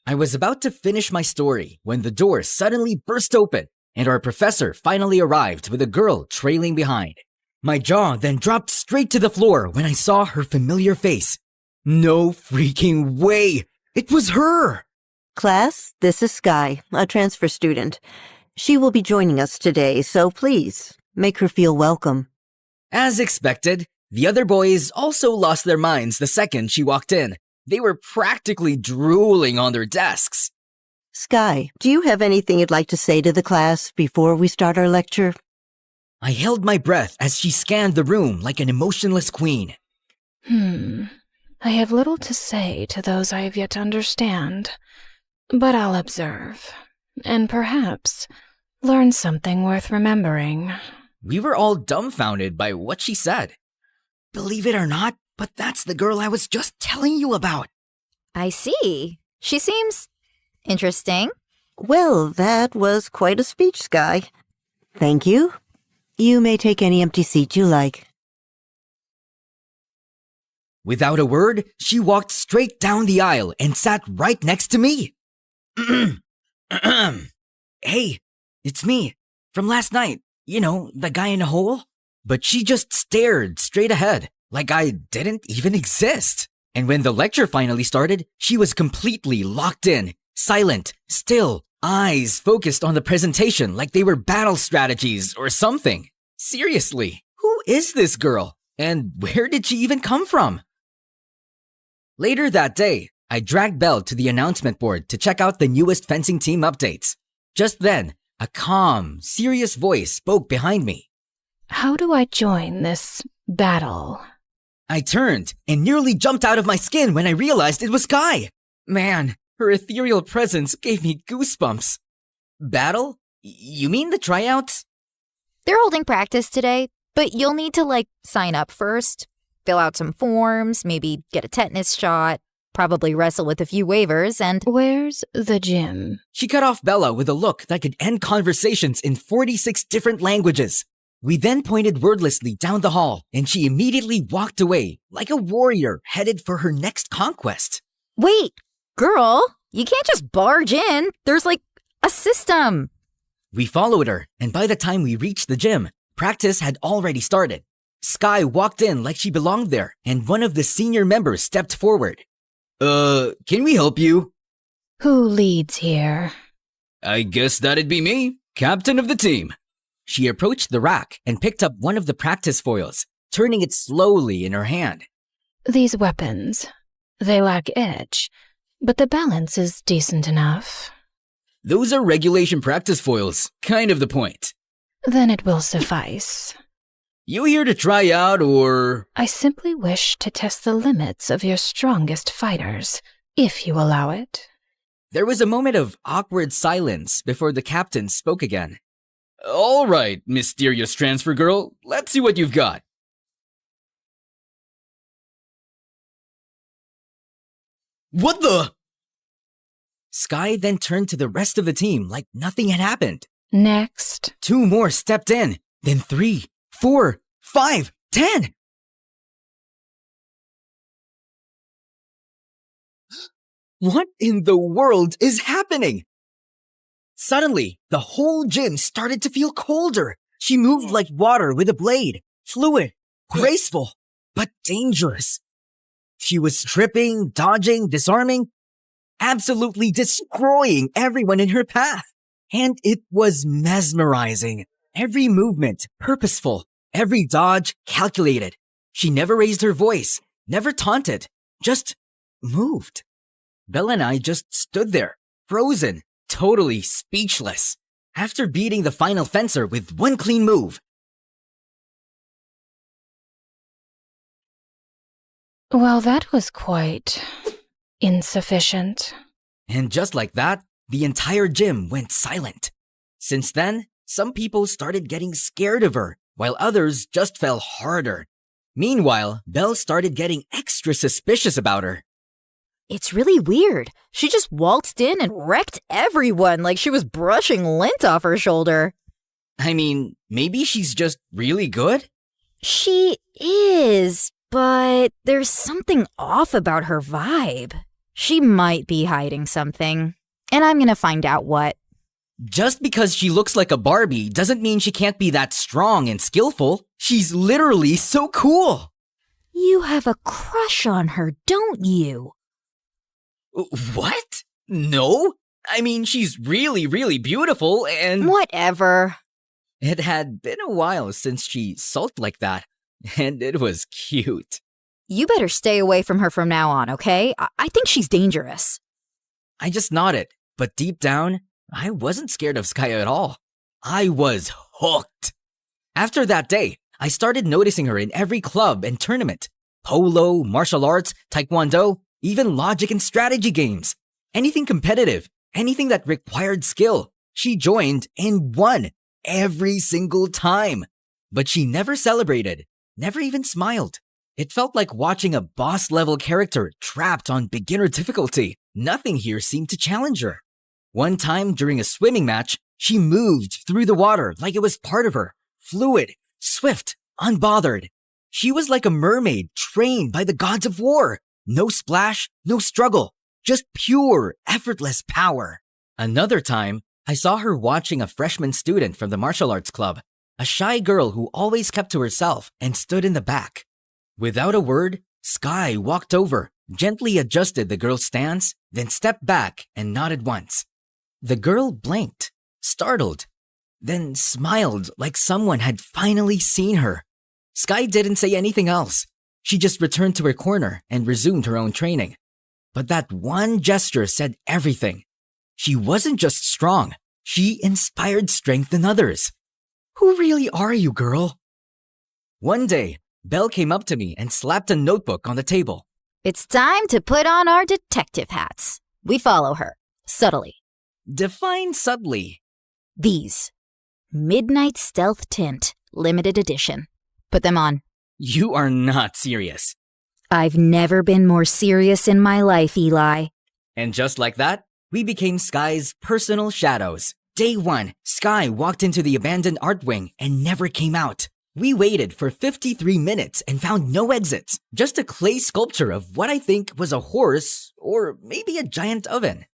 I was about to finish my story when the door suddenly burst open, and our professor finally arrived with a girl trailing behind. My jaw then dropped straight to the floor when I saw her familiar face. No freaking way! It was her! Class, this is Sky, a transfer student. She will be joining us today, so please, make her feel welcome. As expected, the other boys also lost their minds the second she walked in. They were practically drooling on their desks. Sky, do you have anything you'd like to say to the class before we start our lecture? I held my breath as she scanned the room like an emotionless queen. I have little to say to those I have yet to understand, but I'll observe, and perhaps learn something worth remembering. We were all dumbfounded by what she said. Believe it or not, but that's the girl I was just telling you about. I see. She seems interesting. Well, that was quite a speech, Sky. Thank you. You may take any empty seat you like. Without a word, she walked straight down the aisle and sat right next to me. Hey, it's me. From last night. You know, the guy in the hole? But she just stared straight ahead, like I didn't even exist. And when the lecture finally started, she was completely locked in, silent, still, eyes focused on the presentation like they were battle strategies or something. Seriously, who is this girl? And where did she even come from? Later that day, I dragged Belle to the announcement board to check out the newest fencing team updates. Just then, a calm, serious voice spoke behind me. How do I join this battle? I turned and nearly jumped out of my skin when I realized it was Sky. Man, her ethereal presence gave me goosebumps. Battle? You mean the tryouts? They're holding practice today, but you'll need to, sign up first. Fill out some forms, maybe get a tetanus shot. probably wrestle with a few waivers, and... Where's the gym? She cut off Bella with a look that could end conversations in 46 different languages. We then pointed wordlessly down the hall, and she immediately walked away like a warrior headed for her next conquest. Wait, girl, you can't just barge in. There's like a system. We followed her, and by the time we reached the gym, practice had already started. Sky walked in like she belonged there, and one of the senior members stepped forward. Can we help you? Who leads here? I guess that'd be me, captain of the team. She approached the rack and picked up one of the practice foils, turning it slowly in her hand. These weapons, they lack edge, but the balance is decent enough. Those are regulation practice foils, kind of the point. Then it will suffice. You here to try out, or...? I simply wish to test the limits of your strongest fighters, if you allow it. There was a moment of awkward silence before the captain spoke again. All right, mysterious transfer girl, let's see what you've got. What the? Sky then turned to the rest of the team like nothing had happened. Next. 2 more stepped in, then 3, 4, 5, 10. What in the world is happening? Suddenly, the whole gym started to feel colder. She moved like water with a blade, fluid, graceful, but dangerous. She was tripping, dodging, disarming, absolutely destroying everyone in her path. And it was mesmerizing. Every movement purposeful, every dodge calculated. She never raised her voice, never taunted, just moved. Bella and I just stood there, frozen, totally speechless, after beating the final fencer with one clean move. Well, that was quite insufficient. And just like that, the entire gym went silent. Since then, some people started getting scared of her, while others just fell harder. Meanwhile, Belle started getting extra suspicious about her. It's really weird. She just waltzed in and wrecked everyone like she was brushing lint off her shoulder. I mean, maybe she's just really good? She is, but there's something off about her vibe. She might be hiding something, and I'm gonna find out what. Just because she looks like a Barbie doesn't mean she can't be that strong and skillful. She's literally so cool. You have a crush on her, don't you? What? No? I mean, she's really, really beautiful and... Whatever. It had been a while since she sulked like that, and it was cute. You better stay away from her from now on, okay? I think she's dangerous. I just nodded, but deep down, I wasn't scared of Sky at all. I was hooked. After that day, I started noticing her in every club and tournament. Polo, martial arts, taekwondo, even logic and strategy games. Anything competitive, anything that required skill, she joined and won every single time. But she never celebrated, never even smiled. It felt like watching a boss-level character trapped on beginner difficulty. Nothing here seemed to challenge her. One time during a swimming match, she moved through the water like it was part of her. Fluid, swift, unbothered. She was like a mermaid trained by the gods of war. No splash, no struggle, just pure, effortless power. Another time, I saw her watching a freshman student from the martial arts club, a shy girl who always kept to herself and stood in the back. Without a word, Sky walked over, gently adjusted the girl's stance, then stepped back and nodded once. The girl blinked, startled, then smiled like someone had finally seen her. Sky didn't say anything else. She just returned to her corner and resumed her own training. But that one gesture said everything. She wasn't just strong, she inspired strength in others. Who really are you, girl? One day, Belle came up to me and slapped a notebook on the table. It's time to put on our detective hats. We follow her, subtly. Define subtly. These. Midnight Stealth Tint, limited edition. Put them on. You are not serious. I've never been more serious in my life, Eli. And just like that, we became Sky's personal shadows. Day 1, Sky walked into the abandoned art wing and never came out. We waited for 53 minutes and found no exits, just a clay sculpture of what I think was a horse or maybe a giant oven.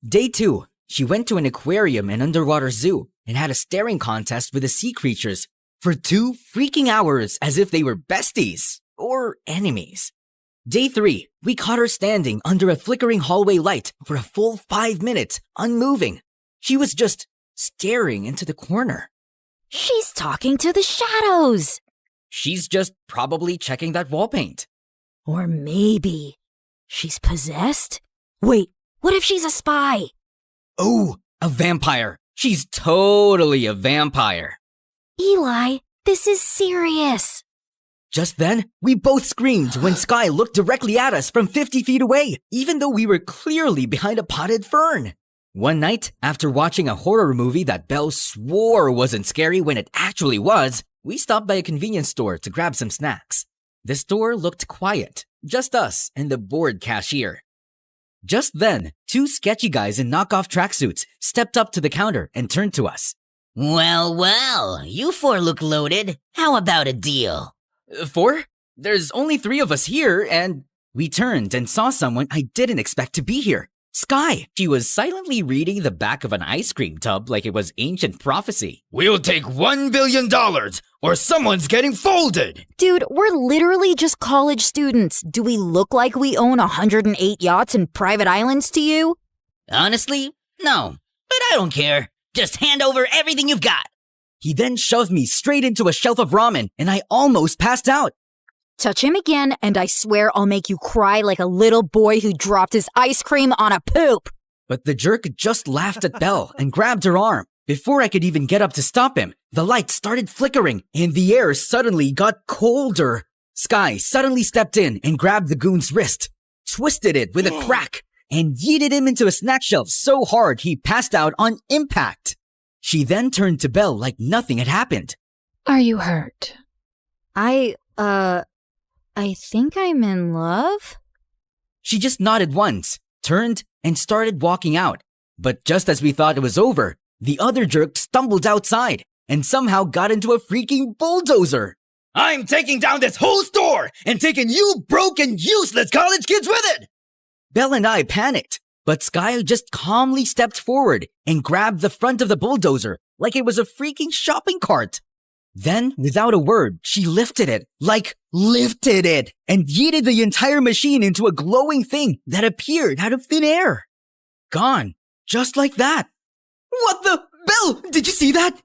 Day 2, she went to an aquarium and underwater zoo and had a staring contest with the sea creatures for 2 freaking hours as if they were besties or enemies. Day 3, we caught her standing under a flickering hallway light for a full 5 minutes, unmoving. She was just staring into the corner. She's talking to the shadows. She's just probably checking that wall paint. Or maybe she's possessed? Wait, what if she's a spy? Oh, a vampire. She's totally a vampire. Eli, this is serious. Just then, we both screamed when Sky looked directly at us from 50 feet away, even though we were clearly behind a potted fern. One night, after watching a horror movie that Belle swore wasn't scary when it actually was, we stopped by a convenience store to grab some snacks. The store looked quiet, just us and the bored cashier. Just then, 2 sketchy guys in knockoff tracksuits stepped up to the counter and turned to us. Well, you 4 look loaded. How about a deal? 4? There's only 3 of us here, and we turned and saw someone I didn't expect to be here. Sky. She was silently reading the back of an ice cream tub like it was ancient prophecy. We'll take $1 billion, or someone's getting folded. Dude, we're literally just college students. Do we look like we own 108 yachts and private islands to you? Honestly, no. But I don't care. Just hand over everything you've got. He then shoved me straight into a shelf of ramen, and I almost passed out. Touch him again, and I swear I'll make you cry like a little boy who dropped his ice cream on a poop. But the jerk just laughed at Belle and grabbed her arm. Before I could even get up to stop him, the light started flickering, and the air suddenly got colder. Sky suddenly stepped in and grabbed the goon's wrist, twisted it with a crack, and yeeted him into a snack shelf so hard he passed out on impact. She then turned to Belle like nothing had happened. Are you hurt? I think I'm in love? She just nodded once, turned, and started walking out. But just as we thought it was over, the other jerk stumbled outside and somehow got into a freaking bulldozer. I'm taking down this whole store and taking you broke and useless college kids with it! Belle and I panicked, but Sky just calmly stepped forward and grabbed the front of the bulldozer like it was a freaking shopping cart. Then, without a word, she lifted it, and yeeted the entire machine into a glowing thing that appeared out of thin air. Gone, just like that. What the? Belle, did you see that?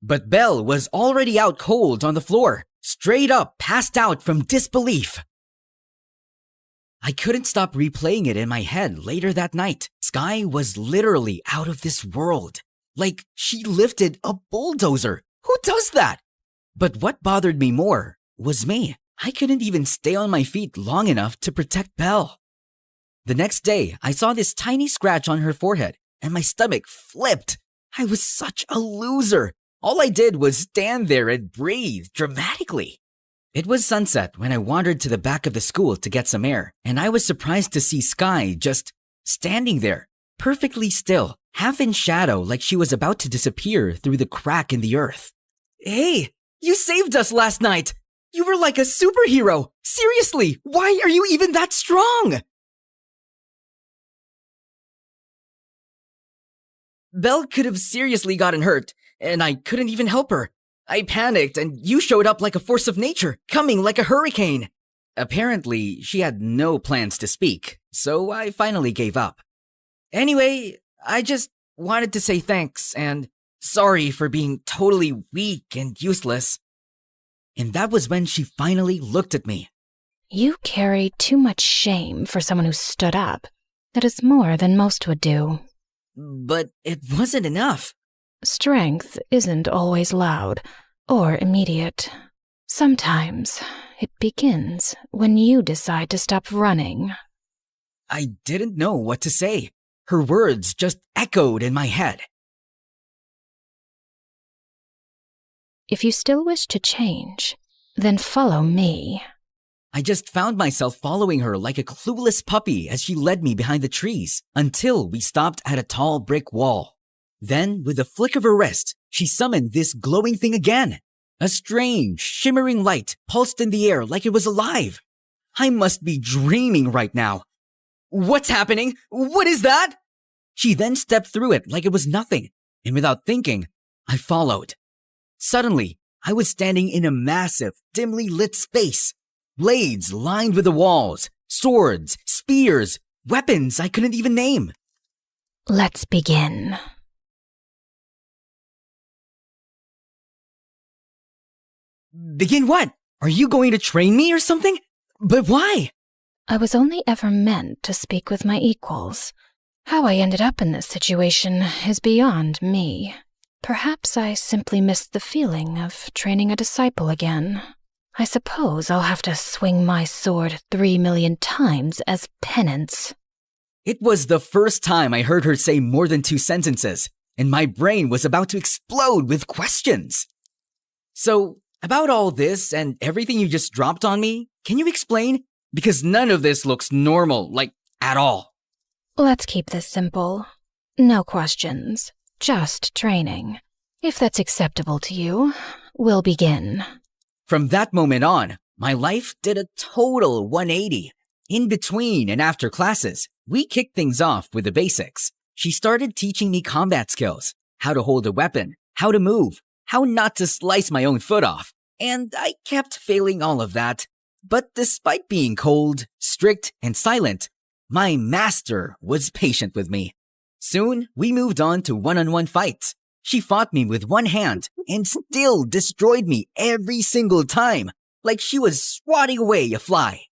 But Belle was already out cold on the floor, straight up passed out from disbelief. I couldn't stop replaying it in my head later that night. Sky was literally out of this world. Like, she lifted a bulldozer. Who does that? But what bothered me more was me. I couldn't even stay on my feet long enough to protect Belle. The next day, I saw this tiny scratch on her forehead, and my stomach flipped. I was such a loser. All I did was stand there and breathe dramatically. It was sunset when I wandered to the back of the school to get some air, and I was surprised to see Sky just standing there, perfectly still, half in shadow like she was about to disappear through the crack in the earth. Hey! You saved us last night! You were like a superhero! Seriously, why are you even that strong? Belle could have seriously gotten hurt, and I couldn't even help her. I panicked, and you showed up like a force of nature, coming like a hurricane. Apparently, she had no plans to speak, so I finally gave up. Anyway, I just wanted to say thanks, and sorry for being totally weak and useless. And that was when she finally looked at me. You carry too much shame for someone who stood up. That is more than most would do. But it wasn't enough. Strength isn't always loud or immediate. Sometimes it begins when you decide to stop running. I didn't know what to say. Her words just echoed in my head. If you still wish to change, then follow me. I just found myself following her like a clueless puppy as she led me behind the trees until we stopped at a tall brick wall. Then, with a flick of her wrist, she summoned this glowing thing again. A strange, shimmering light pulsed in the air like it was alive. I must be dreaming right now. What's happening? What is that? She then stepped through it like it was nothing, and without thinking, I followed. Suddenly, I was standing in a massive, dimly lit space. Blades lined with the walls, swords, spears, weapons I couldn't even name. Let's begin. Begin what? Are you going to train me or something? But why? I was only ever meant to speak with my equals. How I ended up in this situation is beyond me. Perhaps I simply missed the feeling of training a disciple again. I suppose I'll have to swing my sword 3 million times as penance. It was the first time I heard her say more than 2 sentences, and my brain was about to explode with questions. So, about all this and everything you just dropped on me, can you explain? Because none of this looks normal, like, at all. Let's keep this simple. No questions, just training. If that's acceptable to you, we'll begin. From that moment on, my life did a total 180. In between and after classes, we kicked things off with the basics. She started teaching me combat skills, how to hold a weapon, how to move, how not to slice my own foot off. And I kept failing all of that. But despite being cold, strict, and silent, my master was patient with me. Soon, we moved on to one-on-one fights. She fought me with one hand and still destroyed me every single time, like she was swatting away a fly.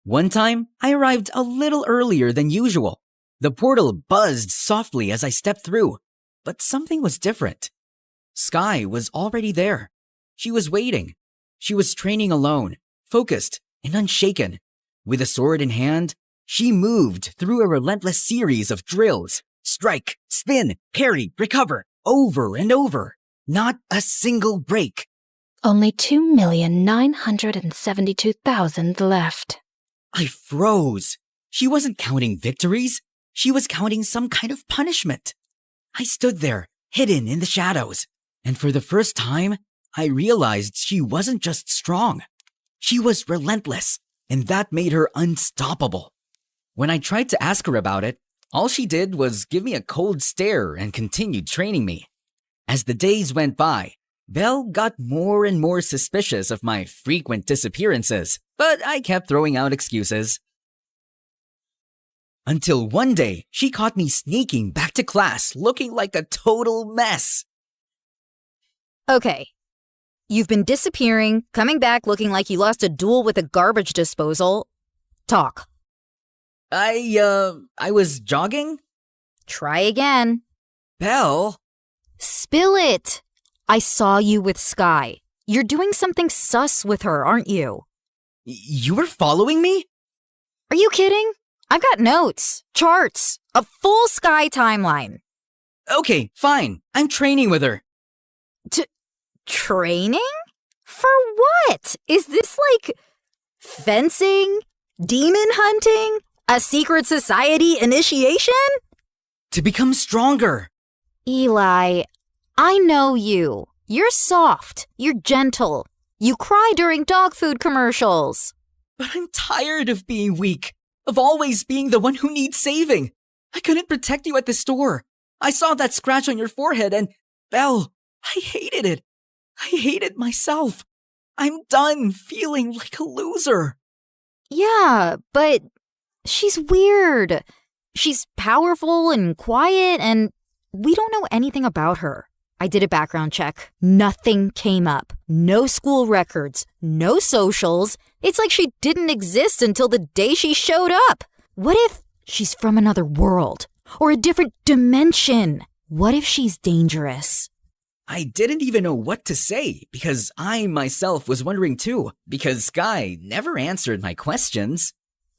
One time, I arrived a little earlier than usual. The portal buzzed softly as I stepped through, but something was different. Sky was already there. She was waiting. She was training alone, focused and unshaken. With a sword in hand, she moved through a relentless series of drills. Strike, spin, parry, recover, over and over. Not a single break. Only 2,972,000 left. I froze. She wasn't counting victories. She was counting some kind of punishment. I stood there, hidden in the shadows. And for the first time, I realized she wasn't just strong. She was relentless, and that made her unstoppable. When I tried to ask her about it, all she did was give me a cold stare and continued training me. As the days went by, Belle got more and more suspicious of my frequent disappearances, but I kept throwing out excuses. Until one day, she caught me sneaking back to class looking like a total mess. Okay. You've been disappearing, coming back looking like you lost a duel with a garbage disposal. Talk. I was jogging? Try again. Belle? Spill it. I saw you with Sky. You're doing something sus with her, aren't you? You were following me? Are you kidding? I've got notes, charts, a full Sky timeline. Okay, fine. I'm training with her. Training? For what? Is this like fencing? Demon hunting? A secret society initiation? To become stronger. Eli, I know you. You're soft. You're gentle. You cry during dog food commercials. But I'm tired of being weak, of always being the one who needs saving. I couldn't protect you at the store. I saw that scratch on your forehead and, Belle, I hated it. I hated myself. I'm done feeling like a loser. Yeah, but she's weird. She's powerful and quiet, and we don't know anything about her. I did a background check. Nothing came up. No school records. No socials. It's like she didn't exist until the day she showed up. What if she's from another world? Or a different dimension? What if she's dangerous? I didn't even know what to say because I myself was wondering too, because Sky never answered my questions.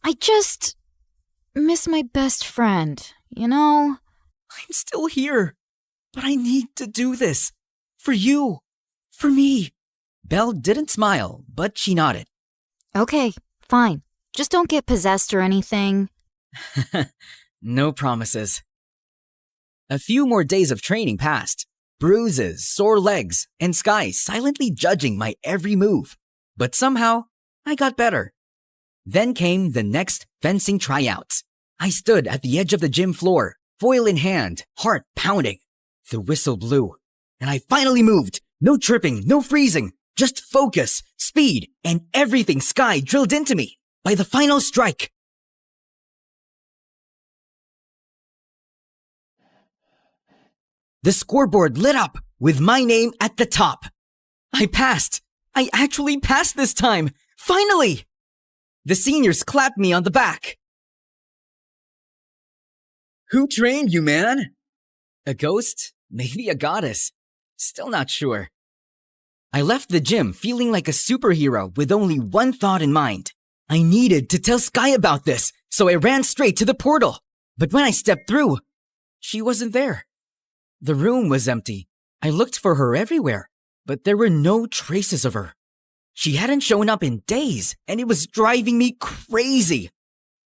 I just miss my best friend, you know? I'm still here, but I need to do this. For you. For me. Belle didn't smile, but she nodded. Okay, fine. Just don't get possessed or anything. No promises. A few more days of training passed. Bruises, sore legs, and Sky silently judging my every move. But somehow, I got better. Then came the next fencing tryouts. I stood at the edge of the gym floor, foil in hand, heart pounding. The whistle blew, and I finally moved. No tripping, no freezing, just focus, speed, and everything Sky drilled into me. By the final strike, the scoreboard lit up with my name at the top. I passed. I actually passed this time. Finally! The seniors clapped me on the back. Who trained you, man? A ghost? Maybe a goddess. Still not sure. I left the gym feeling like a superhero with only one thought in mind. I needed to tell Sky about this, so I ran straight to the portal. But when I stepped through, she wasn't there. The room was empty. I looked for her everywhere, but there were no traces of her. She hadn't shown up in days, and it was driving me crazy.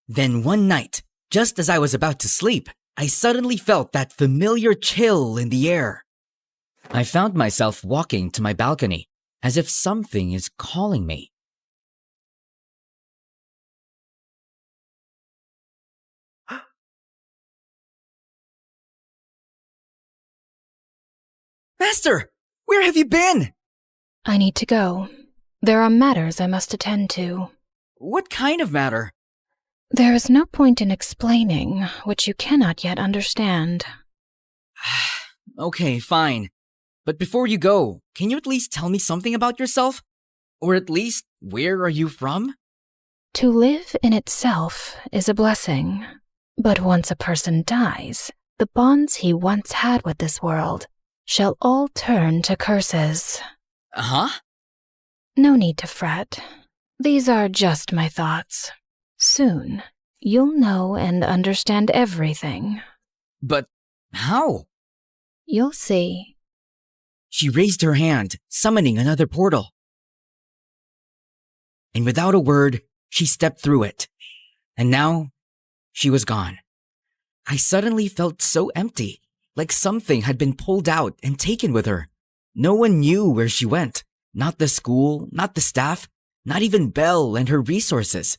Then one night, just as I was about to sleep, I suddenly felt that familiar chill in the air. I found myself walking to my balcony, as if something is calling me. Master, where have you been? I need to go. There are matters I must attend to. What kind of matter? There is no point in explaining which you cannot yet understand. Okay, fine. But before you go, can you at least tell me something about yourself? Or at least, where are you from? To live in itself is a blessing. But once a person dies, the bonds he once had with this world shall all turn to curses. Huh? No need to fret. These are just my thoughts. Soon, you'll know and understand everything. But how? You'll see. She raised her hand, summoning another portal. And without a word, she stepped through it. And now, she was gone. I suddenly felt so empty, like something had been pulled out and taken with her. No one knew where she went. Not the school, not the staff, not even Belle and her resources.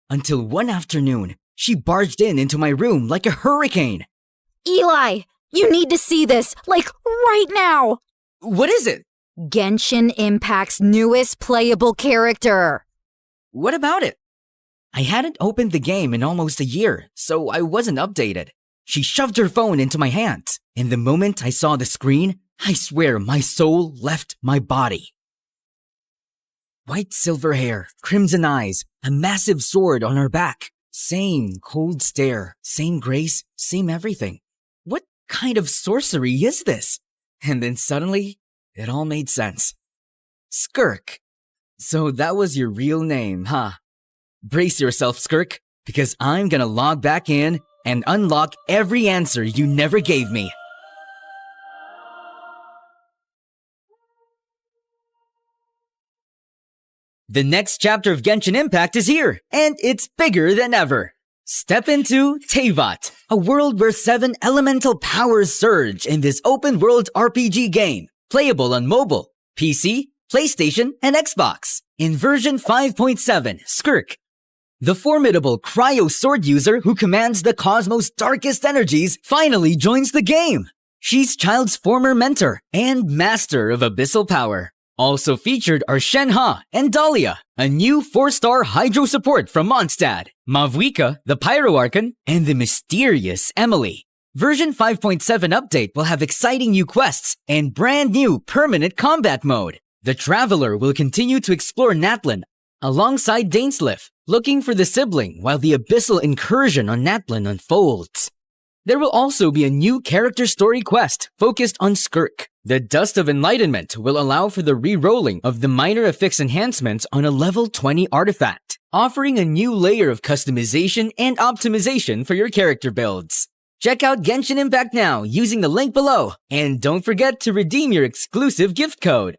Until one afternoon, she barged into my room like a hurricane. Eli, you need to see this, like right now. What is it? Genshin Impact's newest playable character. What about it? I hadn't opened the game in almost a year, so I wasn't updated. She shoved her phone into my hands, and the moment I saw the screen, I swear my soul left my body. White silver hair, crimson eyes, a massive sword on her back. Same cold stare, same grace, same everything. What kind of sorcery is this? And then suddenly, it all made sense. Skirk. So that was your real name, huh? Brace yourself, Skirk, because I'm gonna log back in and unlock every answer you never gave me. The next chapter of Genshin Impact is here, and it's bigger than ever. Step into Teyvat, a world where 7 elemental powers surge in this open-world RPG game, playable on mobile, PC, PlayStation, and Xbox. In version 5.7, Skirk, the formidable cryo sword user who commands the cosmos' darkest energies, finally joins the game. She's Child's former mentor and master of abyssal power. Also featured are Shenhe and Dahlia, a new 4-star Hydro support from Mondstadt, Mavwika, the Pyroarchon, and the mysterious Emily. Version 5.7 update will have exciting new quests and brand new permanent combat mode. The Traveler will continue to explore Natlan alongside Dainsleif, looking for the sibling while the abyssal incursion on Natlan unfolds. There will also be a new character story quest focused on Skirk. The Dust of Enlightenment will allow for the re-rolling of the minor affix enhancements on a level 20 artifact, offering a new layer of customization and optimization for your character builds. Check out Genshin Impact now using the link below, and don't forget to redeem your exclusive gift code.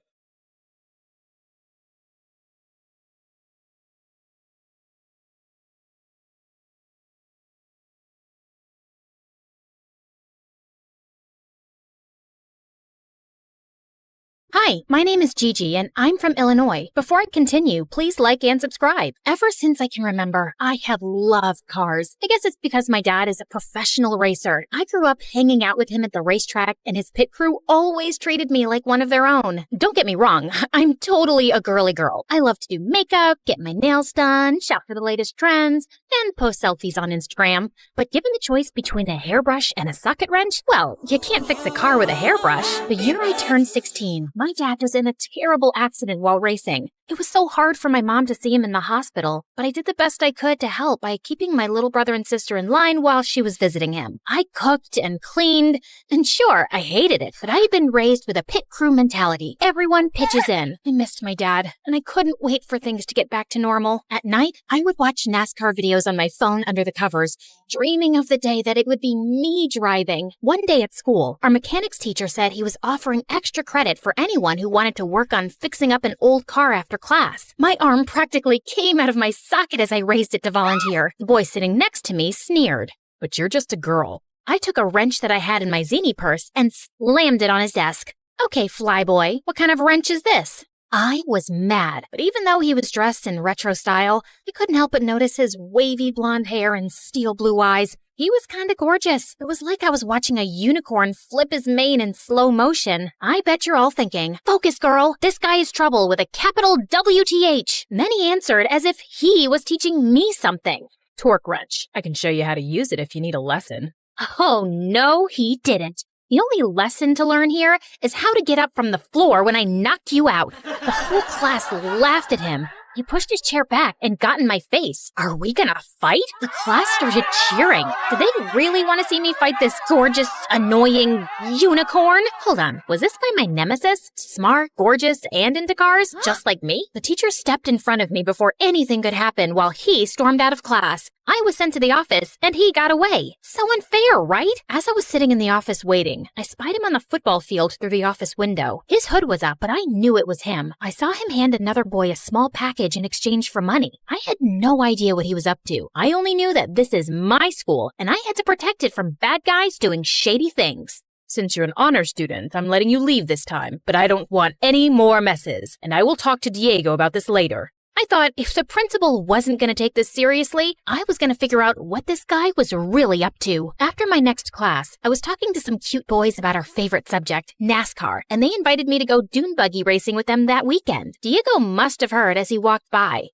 Hi, my name is Gigi, and I'm from Illinois. Before I continue, please like and subscribe. Ever since I can remember, I have loved cars. I guess it's because my dad is a professional racer. I grew up hanging out with him at the racetrack, and his pit crew always treated me like one of their own. Don't get me wrong, I'm totally a girly girl. I love to do makeup, get my nails done, shop for the latest trends, and post selfies on Instagram. But given the choice between a hairbrush and a socket wrench, well, you can't fix a car with a hairbrush. The year I turned 16, my dad was in a terrible accident while racing. It was so hard for my mom to see him in the hospital, but I did the best I could to help by keeping my little brother and sister in line while she was visiting him. I cooked and cleaned, and sure, I hated it, but I had been raised with a pit crew mentality. Everyone pitches in. I missed my dad, and I couldn't wait for things to get back to normal. At night, I would watch NASCAR videos on my phone under the covers, dreaming of the day that it would be me driving. One day at school, our mechanics teacher said he was offering extra credit for anyone who wanted to work on fixing up an old car after class. My arm practically came out of my socket as I raised it to volunteer. The boy sitting next to me sneered. But you're just a girl. I took a wrench that I had in my zini purse and slammed it on his desk. Okay, flyboy, what kind of wrench is this? I was mad, but even though he was dressed in retro style, I couldn't help but notice his wavy blonde hair and steel blue eyes. He was kinda gorgeous. It was like I was watching a unicorn flip his mane in slow motion. I bet you're all thinking, focus girl, this guy is trouble with a capital WTH. Then he answered as if he was teaching me something. Torque wrench. I can show you how to use it if you need a lesson. Oh, no, he didn't. The only lesson to learn here is how to get up from the floor when I knock you out. The whole class laughed at him. He pushed his chair back and got in my face. Are we gonna fight? The class started cheering. Did they really want to see me fight this gorgeous, annoying unicorn? Hold on, was this guy my nemesis? Smart, gorgeous, and into cars, just like me? The teacher stepped in front of me before anything could happen while he stormed out of class. I was sent to the office, and he got away. So unfair, right? As I was sitting in the office waiting, I spied him on the football field through the office window. His hood was up, but I knew it was him. I saw him hand another boy a small package in exchange for money. I had no idea what he was up to. I only knew that this is my school, and I had to protect it from bad guys doing shady things. Since you're an honor student, I'm letting you leave this time, but I don't want any more messes, and I will talk to Diego about this later. I thought if the principal wasn't going to take this seriously, I was going to figure out what this guy was really up to. After my next class, I was talking to some cute boys about our favorite subject, NASCAR, and they invited me to go dune buggy racing with them that weekend. Diego must have heard as he walked by.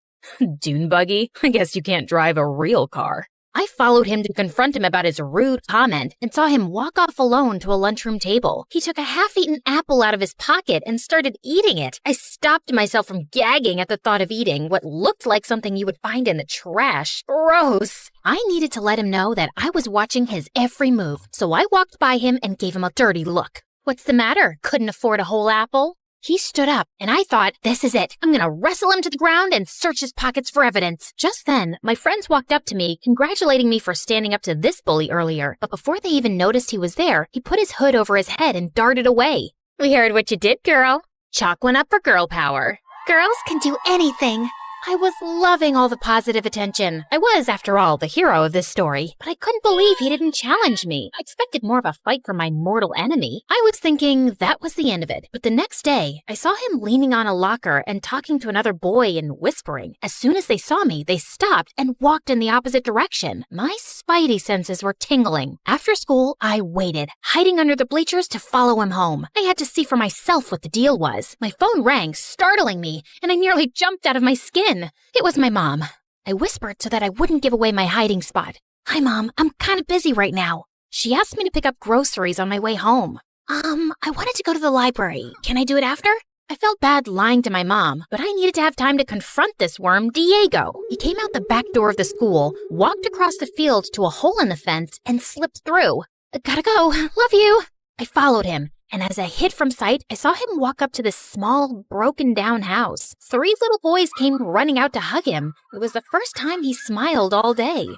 Dune buggy? I guess you can't drive a real car. I followed him to confront him about his rude comment and saw him walk off alone to a lunchroom table. He took a half-eaten apple out of his pocket and started eating it. I stopped myself from gagging at the thought of eating what looked like something you would find in the trash. Gross! I needed to let him know that I was watching his every move, so I walked by him and gave him a dirty look. What's the matter? Couldn't afford a whole apple? He stood up, and I thought, this is it. I'm gonna wrestle him to the ground and search his pockets for evidence. Just then, my friends walked up to me, congratulating me for standing up to this bully earlier. But before they even noticed he was there, he put his hood over his head and darted away. We heard what you did, girl. Chalk one up for girl power. Girls can do anything. I was loving all the positive attention. I was, after all, the hero of this story, but I couldn't believe he didn't challenge me. I expected more of a fight from my mortal enemy. I was thinking that was the end of it. But the next day, I saw him leaning on a locker and talking to another boy and whispering. As soon as they saw me, they stopped and walked in the opposite direction. My spidey senses were tingling. After school, I waited, hiding under the bleachers to follow him home. I had to see for myself what the deal was. My phone rang, startling me, and I nearly jumped out of my skin. It was my mom. I whispered so that I wouldn't give away my hiding spot. Hi, Mom. I'm kind of busy right now. She asked me to pick up groceries on my way home. I wanted to go to the library. Can I do it after? I felt bad lying to my mom, but I needed to have time to confront this worm, Diego. He came out the back door of the school, walked across the field to a hole in the fence, and slipped through. Gotta go. Love you. I followed him. And as I hid from sight, I saw him walk up to this small, broken-down house. 3 little boys came running out to hug him. It was the first time he smiled all day.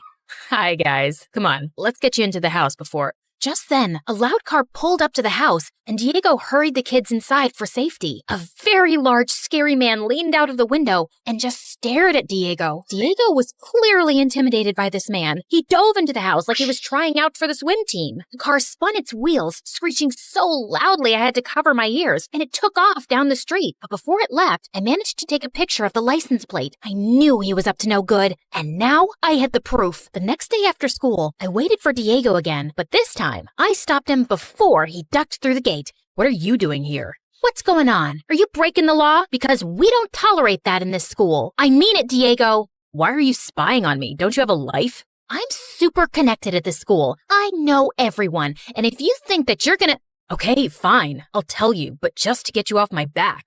Hi, guys. Come on, let's get you into the house before... Just then, a loud car pulled up to the house, and Diego hurried the kids inside for safety. A very large, scary man leaned out of the window and just stared at Diego. Diego was clearly intimidated by this man. He dove into the house like he was trying out for the swim team. The car spun its wheels, screeching so loudly I had to cover my ears, and it took off down the street. But before it left, I managed to take a picture of the license plate. I knew he was up to no good, and now I had the proof. The next day after school, I waited for Diego again, but this time, I stopped him before he ducked through the gate. What are you doing here? What's going on? Are you breaking the law? Because we don't tolerate that in this school. I mean it, Diego. Why are you spying on me? Don't you have a life? I'm super connected at this school. I know everyone, and if you think that you're gonna... Okay, fine. I'll tell you, but just to get you off my back.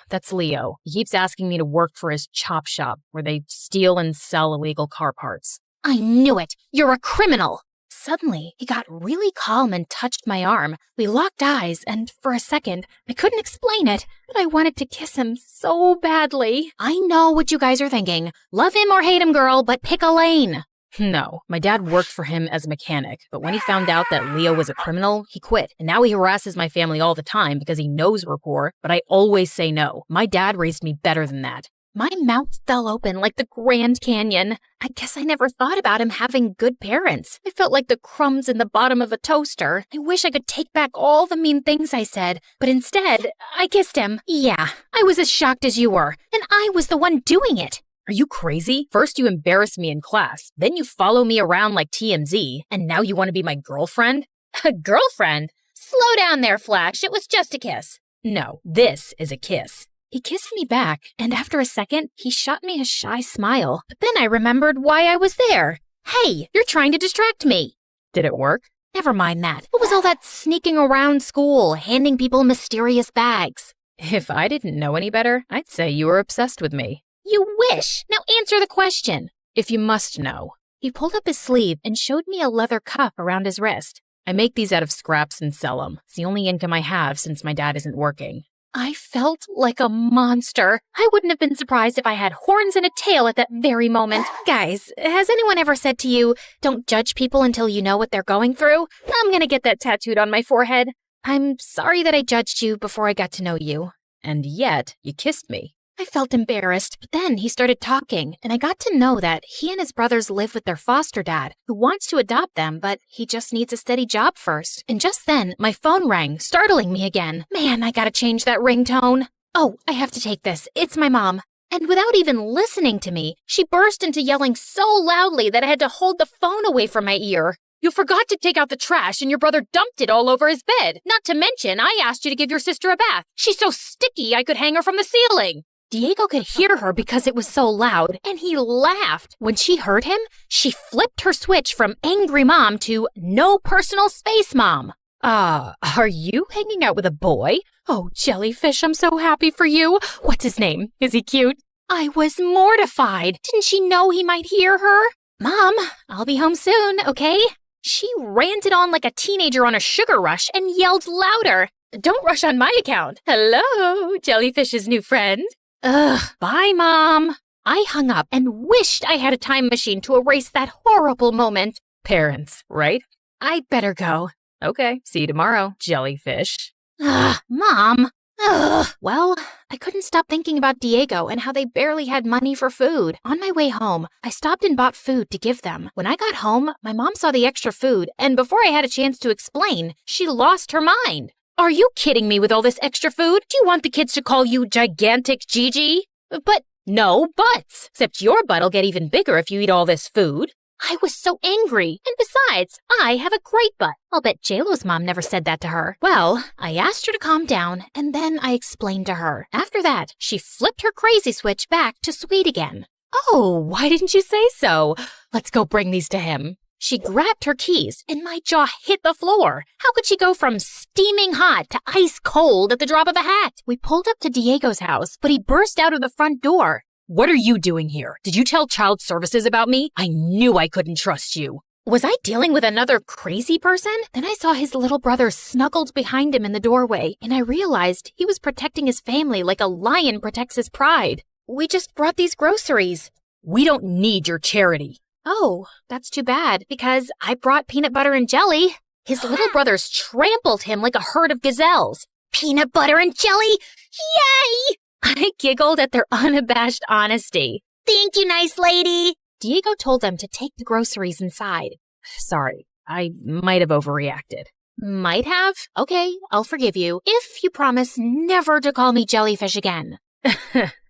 That's Leo. He keeps asking me to work for his chop shop, where they steal and sell illegal car parts. I knew it. You're a criminal. Suddenly, he got really calm and touched my arm. We locked eyes, and for a second, I couldn't explain it, but I wanted to kiss him so badly. I know what you guys are thinking. Love him or hate him, girl, but pick a lane. No, my dad worked for him as a mechanic, but when he found out that Leo was a criminal, he quit. And now he harasses my family all the time because he knows we're poor, but I always say no. My dad raised me better than that. My mouth fell open like the Grand Canyon. I guess I never thought about him having good parents. I felt like the crumbs in the bottom of a toaster. I wish I could take back all the mean things I said, but instead, I kissed him. Yeah, I was as shocked as you were, and I was the one doing it. Are you crazy? First you embarrass me in class, then you follow me around like TMZ, and now you want to be my girlfriend? A girlfriend? Slow down there, Flash. It was just a kiss. No, this is a kiss. He kissed me back, and after a second, he shot me a shy smile. But then I remembered why I was there. Hey, you're trying to distract me. Did it work? Never mind that. What was all that sneaking around school, handing people mysterious bags? If I didn't know any better, I'd say you were obsessed with me. You wish. Now answer the question. If you must know. He pulled up his sleeve and showed me a leather cuff around his wrist. I make these out of scraps and sell them. It's the only income I have since my dad isn't working. I felt like a monster. I wouldn't have been surprised if I had horns and a tail at that very moment. Guys, has anyone ever said to you, don't judge people until you know what they're going through? I'm gonna get that tattooed on my forehead. I'm sorry that I judged you before I got to know you. And yet, you kissed me. I felt embarrassed, but then he started talking, and I got to know that he and his brothers live with their foster dad, who wants to adopt them, but he just needs a steady job first. And just then, my phone rang, startling me again. Man, I gotta change that ringtone. Oh, I have to take this. It's my mom. And without even listening to me, she burst into yelling so loudly that I had to hold the phone away from my ear. You forgot to take out the trash and your brother dumped it all over his bed. Not to mention, I asked you to give your sister a bath. She's so sticky I could hang her from the ceiling. Diego could hear her because it was so loud, and he laughed. When she heard him, she flipped her switch from angry mom to no personal space mom. Are you hanging out with a boy? Oh, Jellyfish, I'm so happy for you. What's his name? Is he cute? I was mortified. Didn't she know he might hear her? Mom, I'll be home soon, okay? She ranted on like a teenager on a sugar rush and yelled louder. Don't rush on my account. Hello, Jellyfish's new friend. Ugh, bye, Mom. I hung up and wished I had a time machine to erase that horrible moment. Parents, right? I'd better go. Okay, see you tomorrow, Jellyfish. Ugh, Mom. Ugh. Well, I couldn't stop thinking about Diego and how they barely had money for food. On my way home, I stopped and bought food to give them. When I got home, my mom saw the extra food, and before I had a chance to explain, she lost her mind. Are you kidding me with all this extra food? Do you want the kids to call you Gigantic Gigi? But no buts. Except your butt'll get even bigger if you eat all this food. I was so angry. And besides, I have a great butt. I'll bet JLo's mom never said that to her. Well, I asked her to calm down, and then I explained to her. After that, she flipped her crazy switch back to sweet again. Oh, why didn't you say so? Let's go bring these to him. She grabbed her keys, and my jaw hit the floor. How could she go from steaming hot to ice cold at the drop of a hat? We pulled up to Diego's house, but he burst out of the front door. What are you doing here? Did you tell child services about me? I knew I couldn't trust you. Was I dealing with another crazy person? Then I saw his little brother snuggled behind him in the doorway, and I realized he was protecting his family like a lion protects his pride. We just brought these groceries. We don't need your charity. Oh, that's too bad, because I brought peanut butter and jelly. His little brothers trampled him like a herd of gazelles. Peanut butter and jelly? Yay! I giggled at their unabashed honesty. Thank you, nice lady. Diego told them to take the groceries inside. Sorry, I might have overreacted. Might have? Okay, I'll forgive you if you promise never to call me jellyfish again.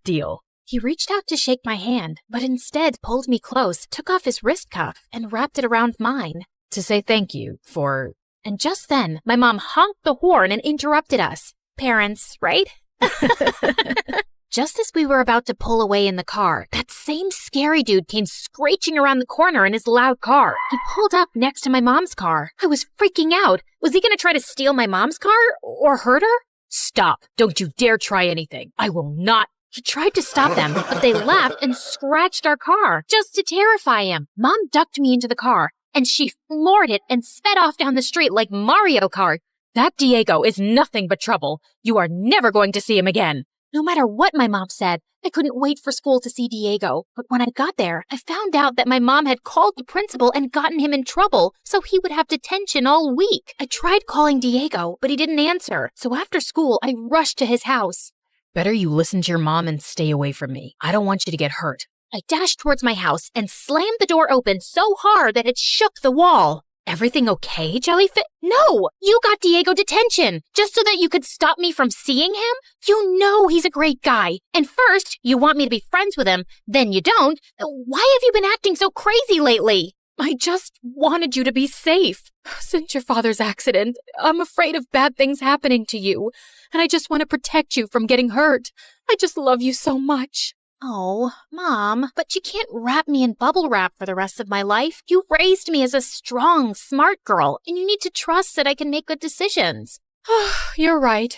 Deal. He reached out to shake my hand, but instead pulled me close, took off his wrist cuff, and wrapped it around mine to say thank you for... And just then, my mom honked the horn and interrupted us. Parents, right? Just as we were about to pull away in the car, that same scary dude came screeching around the corner in his loud car. He pulled up next to my mom's car. I was freaking out. Was he going to try to steal my mom's car or hurt her? Stop. Don't you dare try anything. I will not. He tried to stop them, but they laughed and scratched our car just to terrify him. Mom ducked me into the car, and she floored it and sped off down the street like Mario Kart. That Diego is nothing but trouble. You are never going to see him again. No matter what my mom said, I couldn't wait for school to see Diego. But when I got there, I found out that my mom had called the principal and gotten him in trouble, so he would have detention all week. I tried calling Diego, but he didn't answer. So after school, I rushed to his house. Better you listen to your mom and stay away from me. I don't want you to get hurt. I dashed towards my house and slammed the door open so hard that it shook the wall. Everything okay, Jellyfish? No! You got Diego detention, just so that you could stop me from seeing him? You know he's a great guy. And first, you want me to be friends with him, then you don't. Why have you been acting so crazy lately? I just wanted you to be safe. Since your father's accident, I'm afraid of bad things happening to you, and I just want to protect you from getting hurt. I just love you so much. Oh, Mom, but you can't wrap me in bubble wrap for the rest of my life. You raised me as a strong, smart girl, and you need to trust that I can make good decisions. You're right.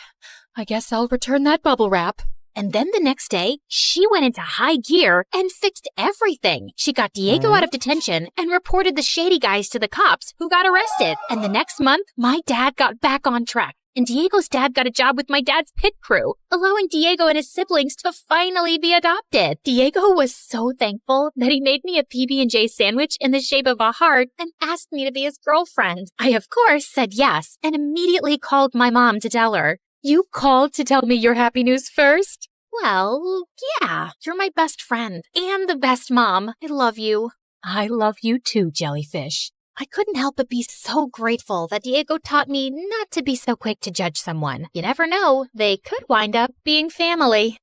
I guess I'll return that bubble wrap. And then the next day, she went into high gear and fixed everything. She got Diego out of detention and reported the shady guys to the cops who got arrested. And the next month, my dad got back on track. And Diego's dad got a job with my dad's pit crew, allowing Diego and his siblings to finally be adopted. Diego was so thankful that he made me a PB&J sandwich in the shape of a heart and asked me to be his girlfriend. I, of course, said yes and immediately called my mom to tell her. You called to tell me your happy news first? Well, yeah, you're my best friend and the best mom. I love you. I love you too, Jellyfish. I couldn't help but be so grateful that Diego taught me not to be so quick to judge someone. You never know, they could wind up being family.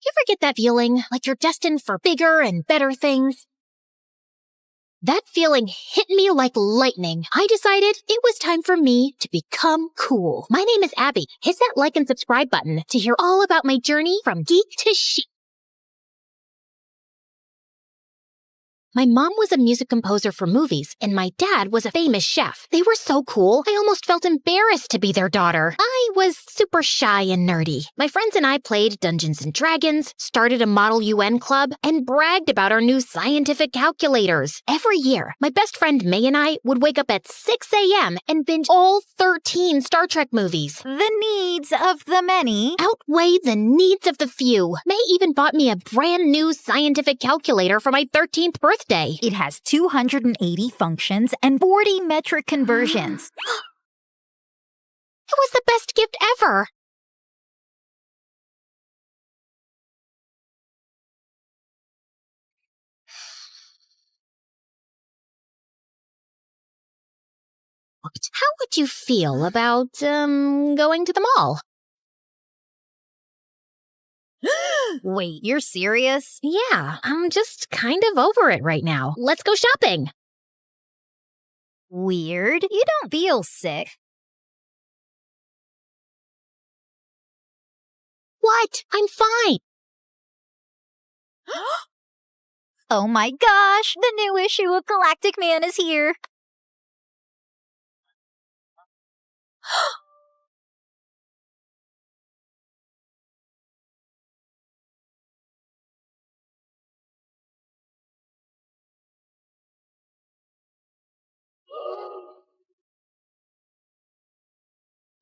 You ever get that feeling like you're destined for bigger and better things? That feeling hit me like lightning. I decided it was time for me to become cool. My name is Abby. Hit that like and subscribe button to hear all about my journey from geek to chic. My mom was a music composer for movies, and my dad was a famous chef. They were so cool, I almost felt embarrassed to be their daughter. I was super shy and nerdy. My friends and I played Dungeons & Dragons, started a Model UN club, and bragged about our new scientific calculators. Every year, my best friend May and I would wake up at 6 a.m. and binge all 13 Star Trek movies. The needs of the many outweigh the needs of the few. May even bought me a brand new scientific calculator for my 13th birthday. It has 280 functions and 40 metric conversions. It was the best gift ever. How would you feel about, going to the mall? Wait, you're serious? Yeah, I'm just kind of over it right now. Let's go shopping. Weird. You don't feel sick. What? I'm fine. Oh my gosh, the new issue of Galactic Man is here.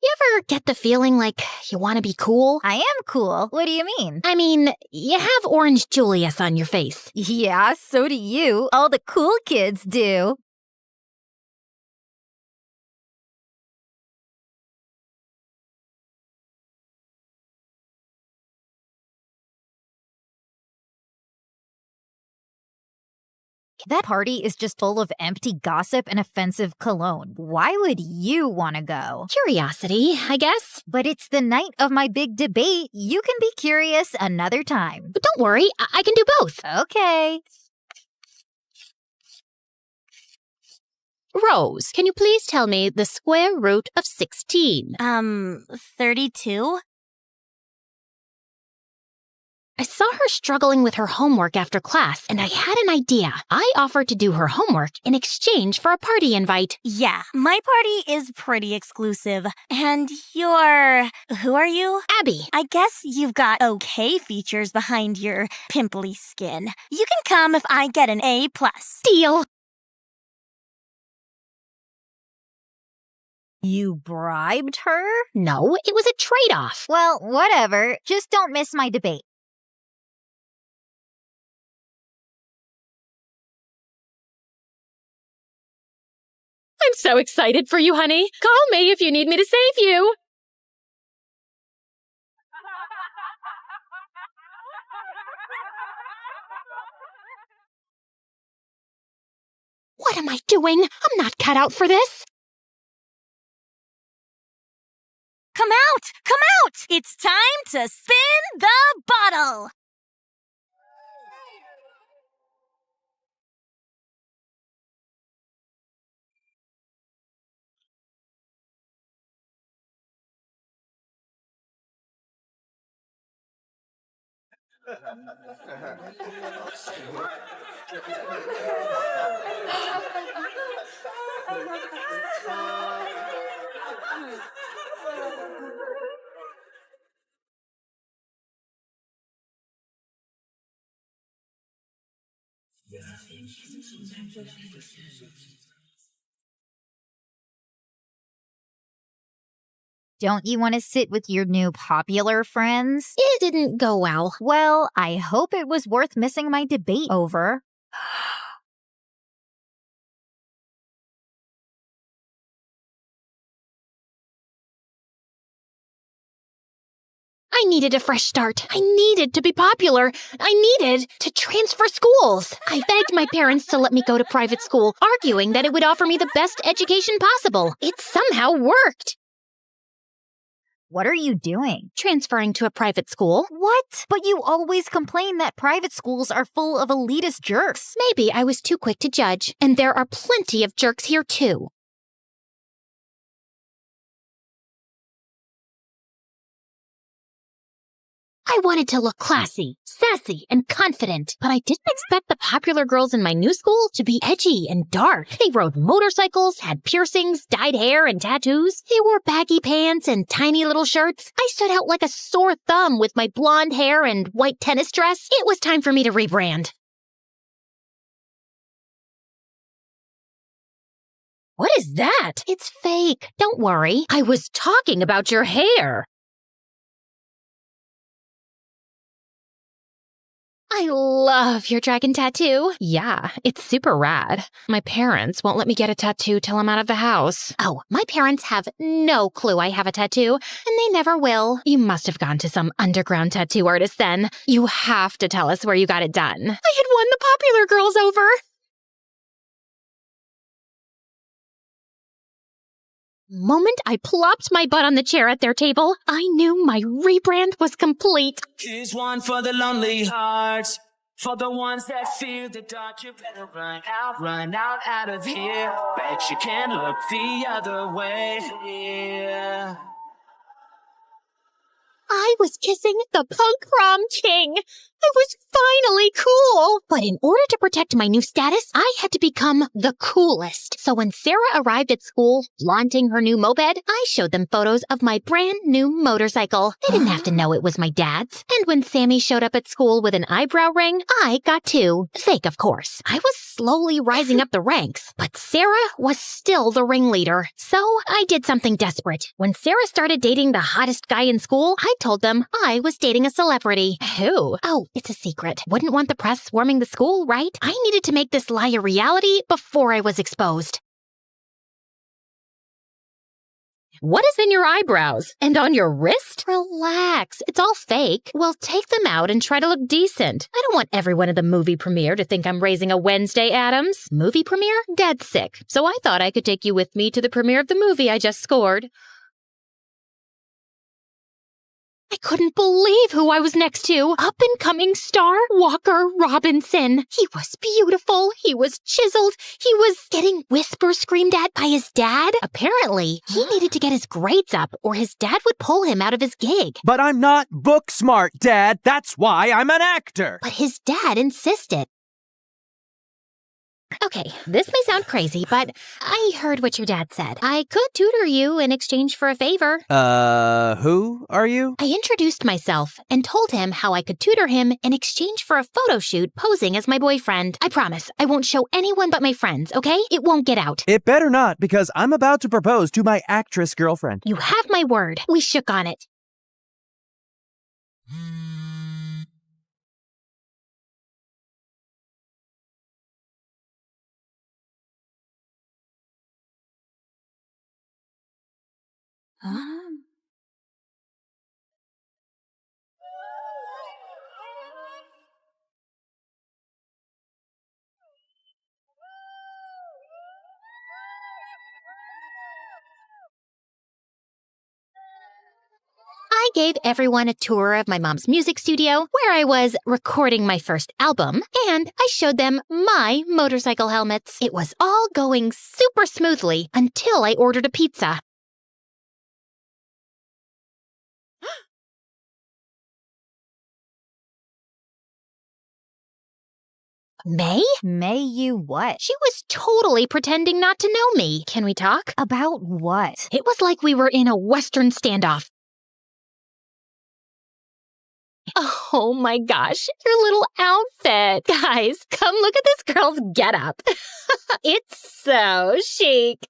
You ever get the feeling like you want to be cool? I am cool. What do you mean? I mean, you have Orange Julius on your face. Yeah, so do you. All the cool kids do. That party is just full of empty gossip and offensive cologne. Why would you want to go? Curiosity, I guess. But it's the night of my big debate. You can be curious another time. But don't worry, I can do both. Okay. Rose, can you please tell me the square root of 16? 32? I saw her struggling with her homework after class, and I had an idea. I offered to do her homework in exchange for a party invite. Yeah, my party is pretty exclusive. And you're... who are you? Abby. I guess you've got okay features behind your pimply skin. You can come if I get an A+. Deal. You bribed her? No, it was a trade-off. Well, whatever. Just don't miss my debate. I'm so excited for you, honey. Call me if you need me to save you. What am I doing? I'm not cut out for this. Come out! Come out! It's time to spin the bottle! Don't you want to sit with your new popular friends? It didn't go well. Well, I hope it was worth missing my debate over. I needed a fresh start. I needed to be popular. I needed to transfer schools. I begged my parents to let me go to private school, arguing that it would offer me the best education possible. It somehow worked. What are you doing? Transferring to a private school. What? But you always complain that private schools are full of elitist jerks. Maybe I was too quick to judge, and there are plenty of jerks here too. I wanted to look classy, sassy, and confident, but I didn't expect the popular girls in my new school to be edgy and dark. They rode motorcycles, had piercings, dyed hair, and tattoos. They wore baggy pants and tiny little shirts. I stood out like a sore thumb with my blonde hair and white tennis dress. It was time for me to rebrand. What is that? It's fake. Don't worry. I was talking about your hair. I love your dragon tattoo. Yeah, it's super rad. My parents won't let me get a tattoo till I'm out of the house. Oh, my parents have no clue I have a tattoo, and they never will. You must have gone to some underground tattoo artist then. You have to tell us where you got it done. I had won the popular girls over. Moment I plopped my butt on the chair at their table, I knew my rebrand was complete. Here's one for the lonely hearts, for the ones that feel the dark. You better run out of here. Bet you can't look the other way. Yeah. I was kissing the punk prom king. I was finally cool. But in order to protect my new status, I had to become the coolest. So when Sarah arrived at school, flaunting her new moped, I showed them photos of my brand new motorcycle. They didn't have to know it was my dad's. And when Sammy showed up at school with an eyebrow ring, I got two. Fake, of course. I was slowly rising up the ranks, but Sarah was still the ringleader. So I did something desperate. When Sarah started dating the hottest guy in school, I told them I was dating a celebrity. Who? Oh, it's a secret. Wouldn't want the press swarming the school, right? I needed to make this lie a reality before I was exposed. What is in your eyebrows? And on your wrist? Relax. It's all fake. Well, take them out and try to look decent. I don't want everyone at the movie premiere to think I'm raising a Wednesday Addams. Movie premiere? Dead sick. So I thought I could take you with me to the premiere of the movie I just scored. I couldn't believe who I was next to. Up-and-coming star Walker Robinson. He was beautiful. He was chiseled. He was getting whispers screamed at by his dad. Apparently, he needed to get his grades up or his dad would pull him out of his gig. But I'm not book smart, Dad. That's why I'm an actor. But his dad insisted. Okay, this may sound crazy, but I heard what your dad said. I could tutor you in exchange for a favor. Who are you? I introduced myself and told him how I could tutor him in exchange for a photo shoot posing as my boyfriend. I promise, I won't show anyone but my friends, okay? It won't get out. It better not, because I'm about to propose to my actress girlfriend. You have my word. We shook on it. I gave everyone a tour of my mom's music studio where I was recording my first album, and I showed them my motorcycle helmets. It was all going super smoothly until I ordered a pizza. May? May you what? She was totally pretending not to know me. Can we talk? About what? It was like we were in a Western standoff. Oh my gosh, your little outfit. Guys, come look at this girl's getup. It's so chic.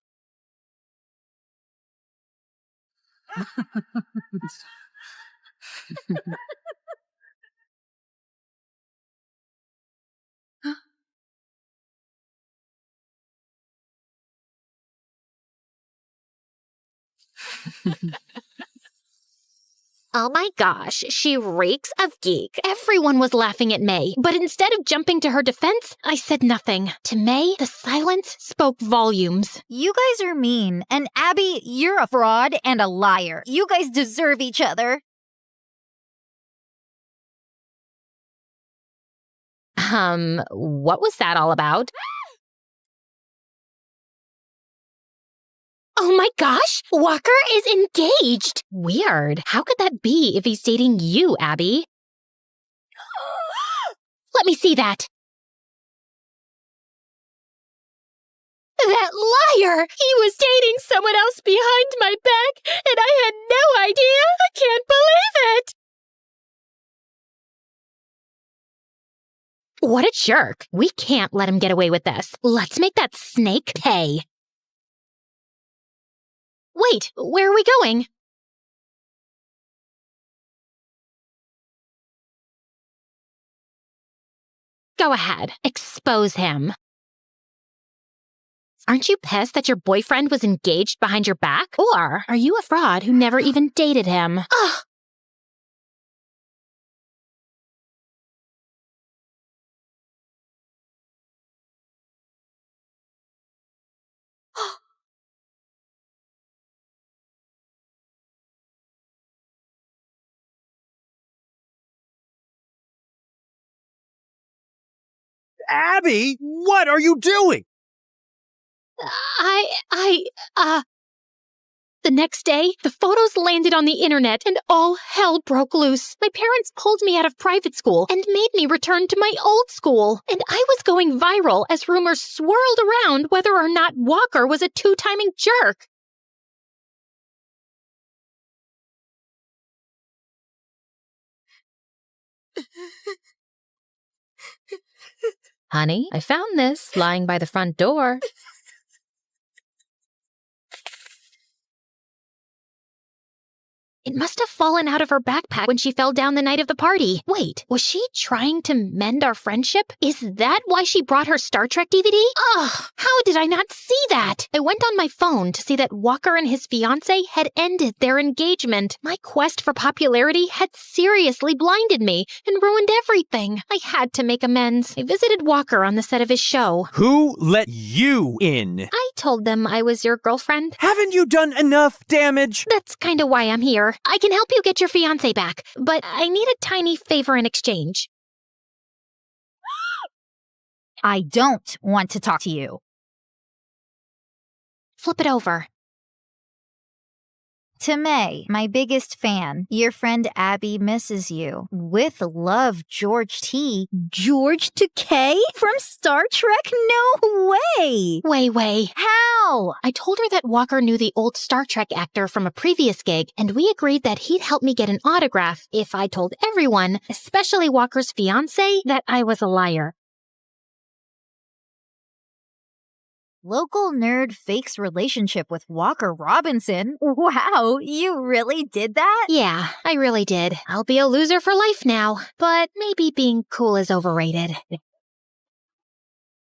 Oh my gosh, she reeks of geek. Everyone was laughing at May, but instead of jumping to her defense, I said nothing. To May, the silence spoke volumes. You guys are mean, and Abby, you're a fraud and a liar. You guys deserve each other. What was that all about? Oh my gosh! Walker is engaged! Weird. How could that be if he's dating you, Abby? Let me see that. That liar! He was dating someone else behind my back, and I had no idea! I can't believe it! What a jerk. We can't let him get away with this. Let's make that snake pay. Wait, where are we going? Go ahead, expose him. Aren't you pissed that your boyfriend was engaged behind your back? Or are you a fraud who never even dated him? Ugh! Abby, what are you doing? The next day, the photos landed on the internet and all hell broke loose. My parents pulled me out of private school and made me return to my old school. And I was going viral as rumors swirled around whether or not Walker was a two-timing jerk. Honey, I found this lying by the front door. It must have fallen out of her backpack when she fell down the night of the party. Wait, was she trying to mend our friendship? Is that why she brought her Star Trek DVD? Ugh, how did I not see that? I went on my phone to see that Walker and his fiancée had ended their engagement. My quest for popularity had seriously blinded me and ruined everything. I had to make amends. I visited Walker on the set of his show. Who let you in? I told them I was your girlfriend. Haven't you done enough damage? That's kind of why I'm here. I can help you get your fiancé back, but I need a tiny favor in exchange. I don't want to talk to you. Flip it over. To May, my biggest fan, your friend Abby misses you. With love, George T. George Takei from Star Trek? No way! Way. How? I told her that Walker knew the old Star Trek actor from a previous gig, and we agreed that he'd help me get an autograph if I told everyone, especially Walker's fiancé, that I was a liar. Local nerd fakes relationship with Walker Robinson. Wow, you really did that? Yeah, I really did. I'll be a loser for life now, but maybe being cool is overrated.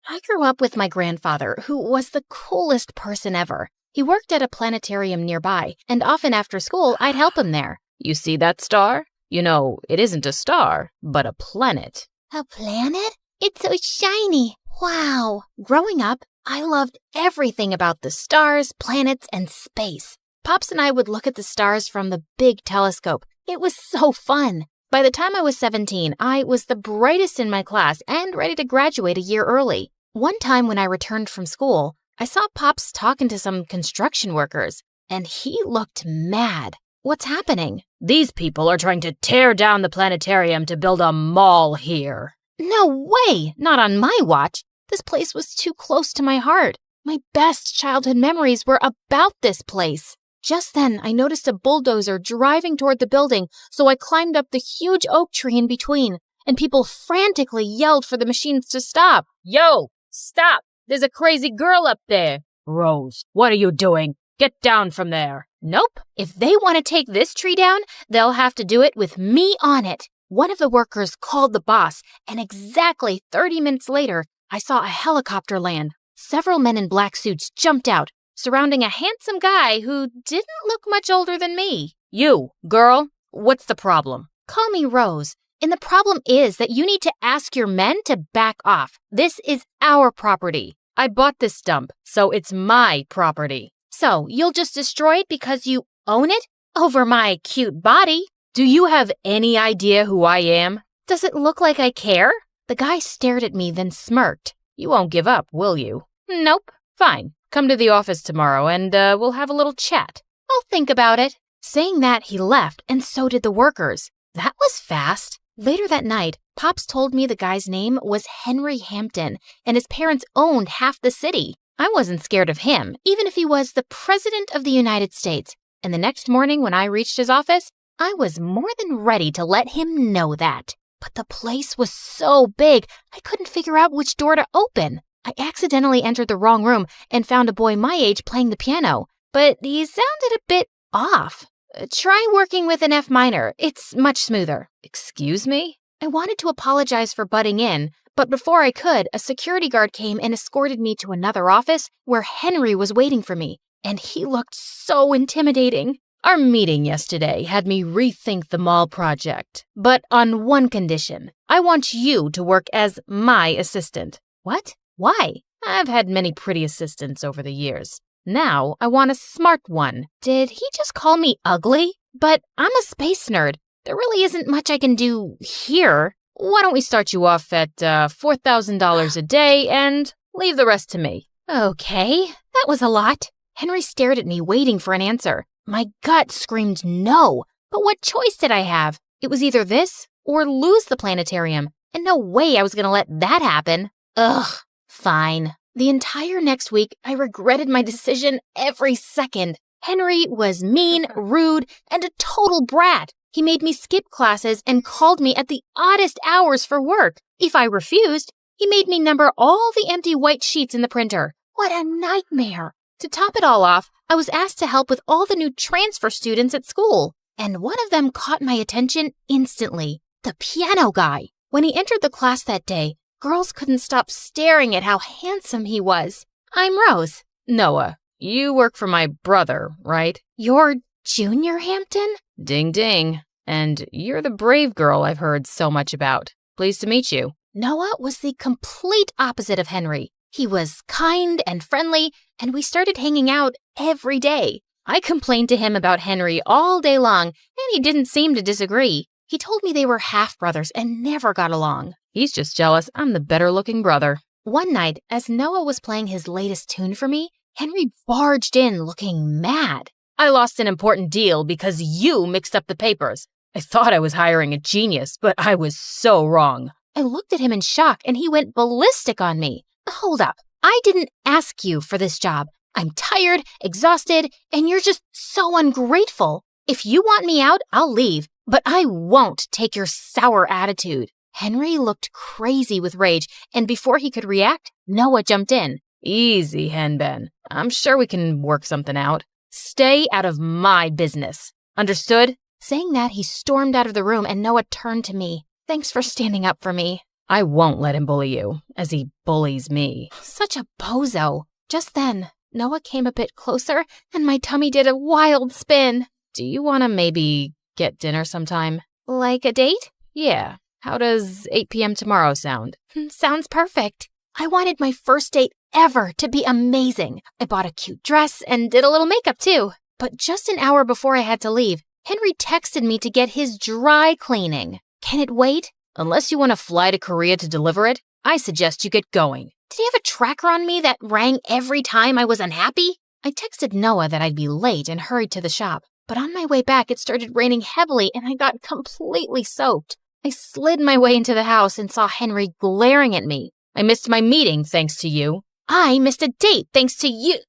I grew up with my grandfather, who was the coolest person ever. He worked at a planetarium nearby, and often after school, I'd help him there. You see that star? You know, it isn't a star, but a planet. A planet? It's so shiny. Wow. Growing up, I loved everything about the stars, planets, and space. Pops and I would look at the stars from the big telescope. It was so fun. By the time I was 17, I was the brightest in my class and ready to graduate a year early. One time when I returned from school, I saw Pops talking to some construction workers, and he looked mad. What's happening? These people are trying to tear down the planetarium to build a mall here. No way! Not on my watch. This place was too close to my heart. My best childhood memories were about this place. Just then, I noticed a bulldozer driving toward the building, so I climbed up the huge oak tree in between, and people frantically yelled for the machines to stop. Yo, stop! There's a crazy girl up there. Rose, what are you doing? Get down from there. Nope. If they want to take this tree down, they'll have to do it with me on it. One of the workers called the boss, and exactly 30 minutes later, I saw a helicopter land. Several men in black suits jumped out, surrounding a handsome guy who didn't look much older than me. You, girl, what's the problem? Call me Rose. And the problem is that you need to ask your men to back off. This is our property. I bought this dump, so it's my property. So you'll just destroy it because you own it? Over my cute body? Do you have any idea who I am? Does it look like I care? The guy stared at me, then smirked. You won't give up, will you? Nope. Fine. Come to the office tomorrow and we'll have a little chat. I'll think about it. Saying that, he left, and so did the workers. That was fast. Later that night, Pops told me the guy's name was Henry Hampton, and his parents owned half the city. I wasn't scared of him, even if he was the President of the United States. And the next morning when I reached his office, I was more than ready to let him know that. But the place was so big, I couldn't figure out which door to open. I accidentally entered the wrong room and found a boy my age playing the piano, but he sounded a bit off. Try working with an F minor. It's much smoother. Excuse me? I wanted to apologize for butting in, but before I could, a security guard came and escorted me to another office where Henry was waiting for me, and he looked so intimidating. Our meeting yesterday had me rethink the mall project, but on one condition. I want you to work as my assistant. What? Why? I've had many pretty assistants over the years. Now I want a smart one. Did he just call me ugly? But I'm a space nerd. There really isn't much I can do here. Why don't we start you off at $4,000 a day and leave the rest to me? Okay, that was a lot. Henry stared at me, waiting for an answer. My gut screamed no, but what choice did I have? It was either this or lose the planetarium, and no way I was going to let that happen. Ugh, fine. The entire next week, I regretted my decision every second. Henry was mean, rude, and a total brat. He made me skip classes and called me at the oddest hours for work. If I refused, he made me number all the empty white sheets in the printer. What a nightmare. To top it all off, I was asked to help with all the new transfer students at school. and one of them caught my attention instantly. The piano guy. When he entered the class that day, girls couldn't stop staring at how handsome he was. I'm Rose. Noah, you work for my brother, right? You're Junior Hampton? Ding ding. And you're the brave girl I've heard so much about. Pleased to meet you. Noah was the complete opposite of Henry. He was kind and friendly, and we started hanging out every day. I complained to him about Henry all day long, and he didn't seem to disagree. He told me they were half-brothers and never got along. He's just jealous I'm the better-looking brother. One night, as Noah was playing his latest tune for me, Henry barged in looking mad. I lost an important deal because you mixed up the papers. I thought I was hiring a genius, but I was so wrong. I looked at him in shock, and he went ballistic on me. Hold up. I didn't ask you for this job. I'm tired, exhausted, and you're just so ungrateful. If you want me out, I'll leave, but I won't take your sour attitude. Henry looked crazy with rage, and before he could react, Noah jumped in. Easy, Henben. I'm sure we can work something out. Stay out of my business. Understood? Saying that, he stormed out of the room, and Noah turned to me. Thanks for standing up for me. I won't let him bully you, as he bullies me. Such a bozo. Just then, Noah came a bit closer, and my tummy did a wild spin. Do you want to maybe get dinner sometime? Like a date? Yeah. How does 8 p.m. tomorrow sound? Sounds perfect. I wanted my first date ever to be amazing. I bought a cute dress and did a little makeup too. But just an hour before I had to leave, Henry texted me to get his dry cleaning. Can it wait? Unless you want to fly to Korea to deliver it, I suggest you get going. Did he have a tracker on me that rang every time I was unhappy? I texted Noah that I'd be late and hurried to the shop. But on my way back, it started raining heavily and I got completely soaked. I slid my way into the house and saw Henry glaring at me. I missed my meeting thanks to you. I missed a date thanks to you.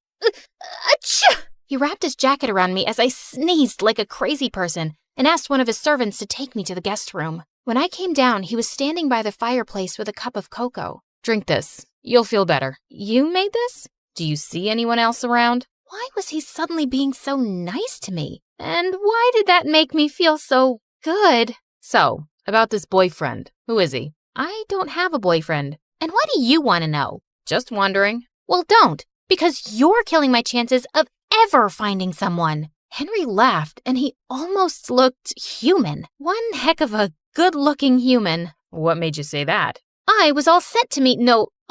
Achoo! He wrapped his jacket around me as I sneezed like a crazy person and asked one of his servants to take me to the guest room. When I came down, he was standing by the fireplace with a cup of cocoa. Drink this. You'll feel better. You made this? Do you see anyone else around? Why was he suddenly being so nice to me? And why did that make me feel so good? So, about this boyfriend. Who is he? I don't have a boyfriend. And why do you want to know? Just wondering. Well, don't, because you're killing my chances of ever finding someone. Henry laughed, and he almost looked human. One heck of a good-looking human. What made you say that? I was all set to meet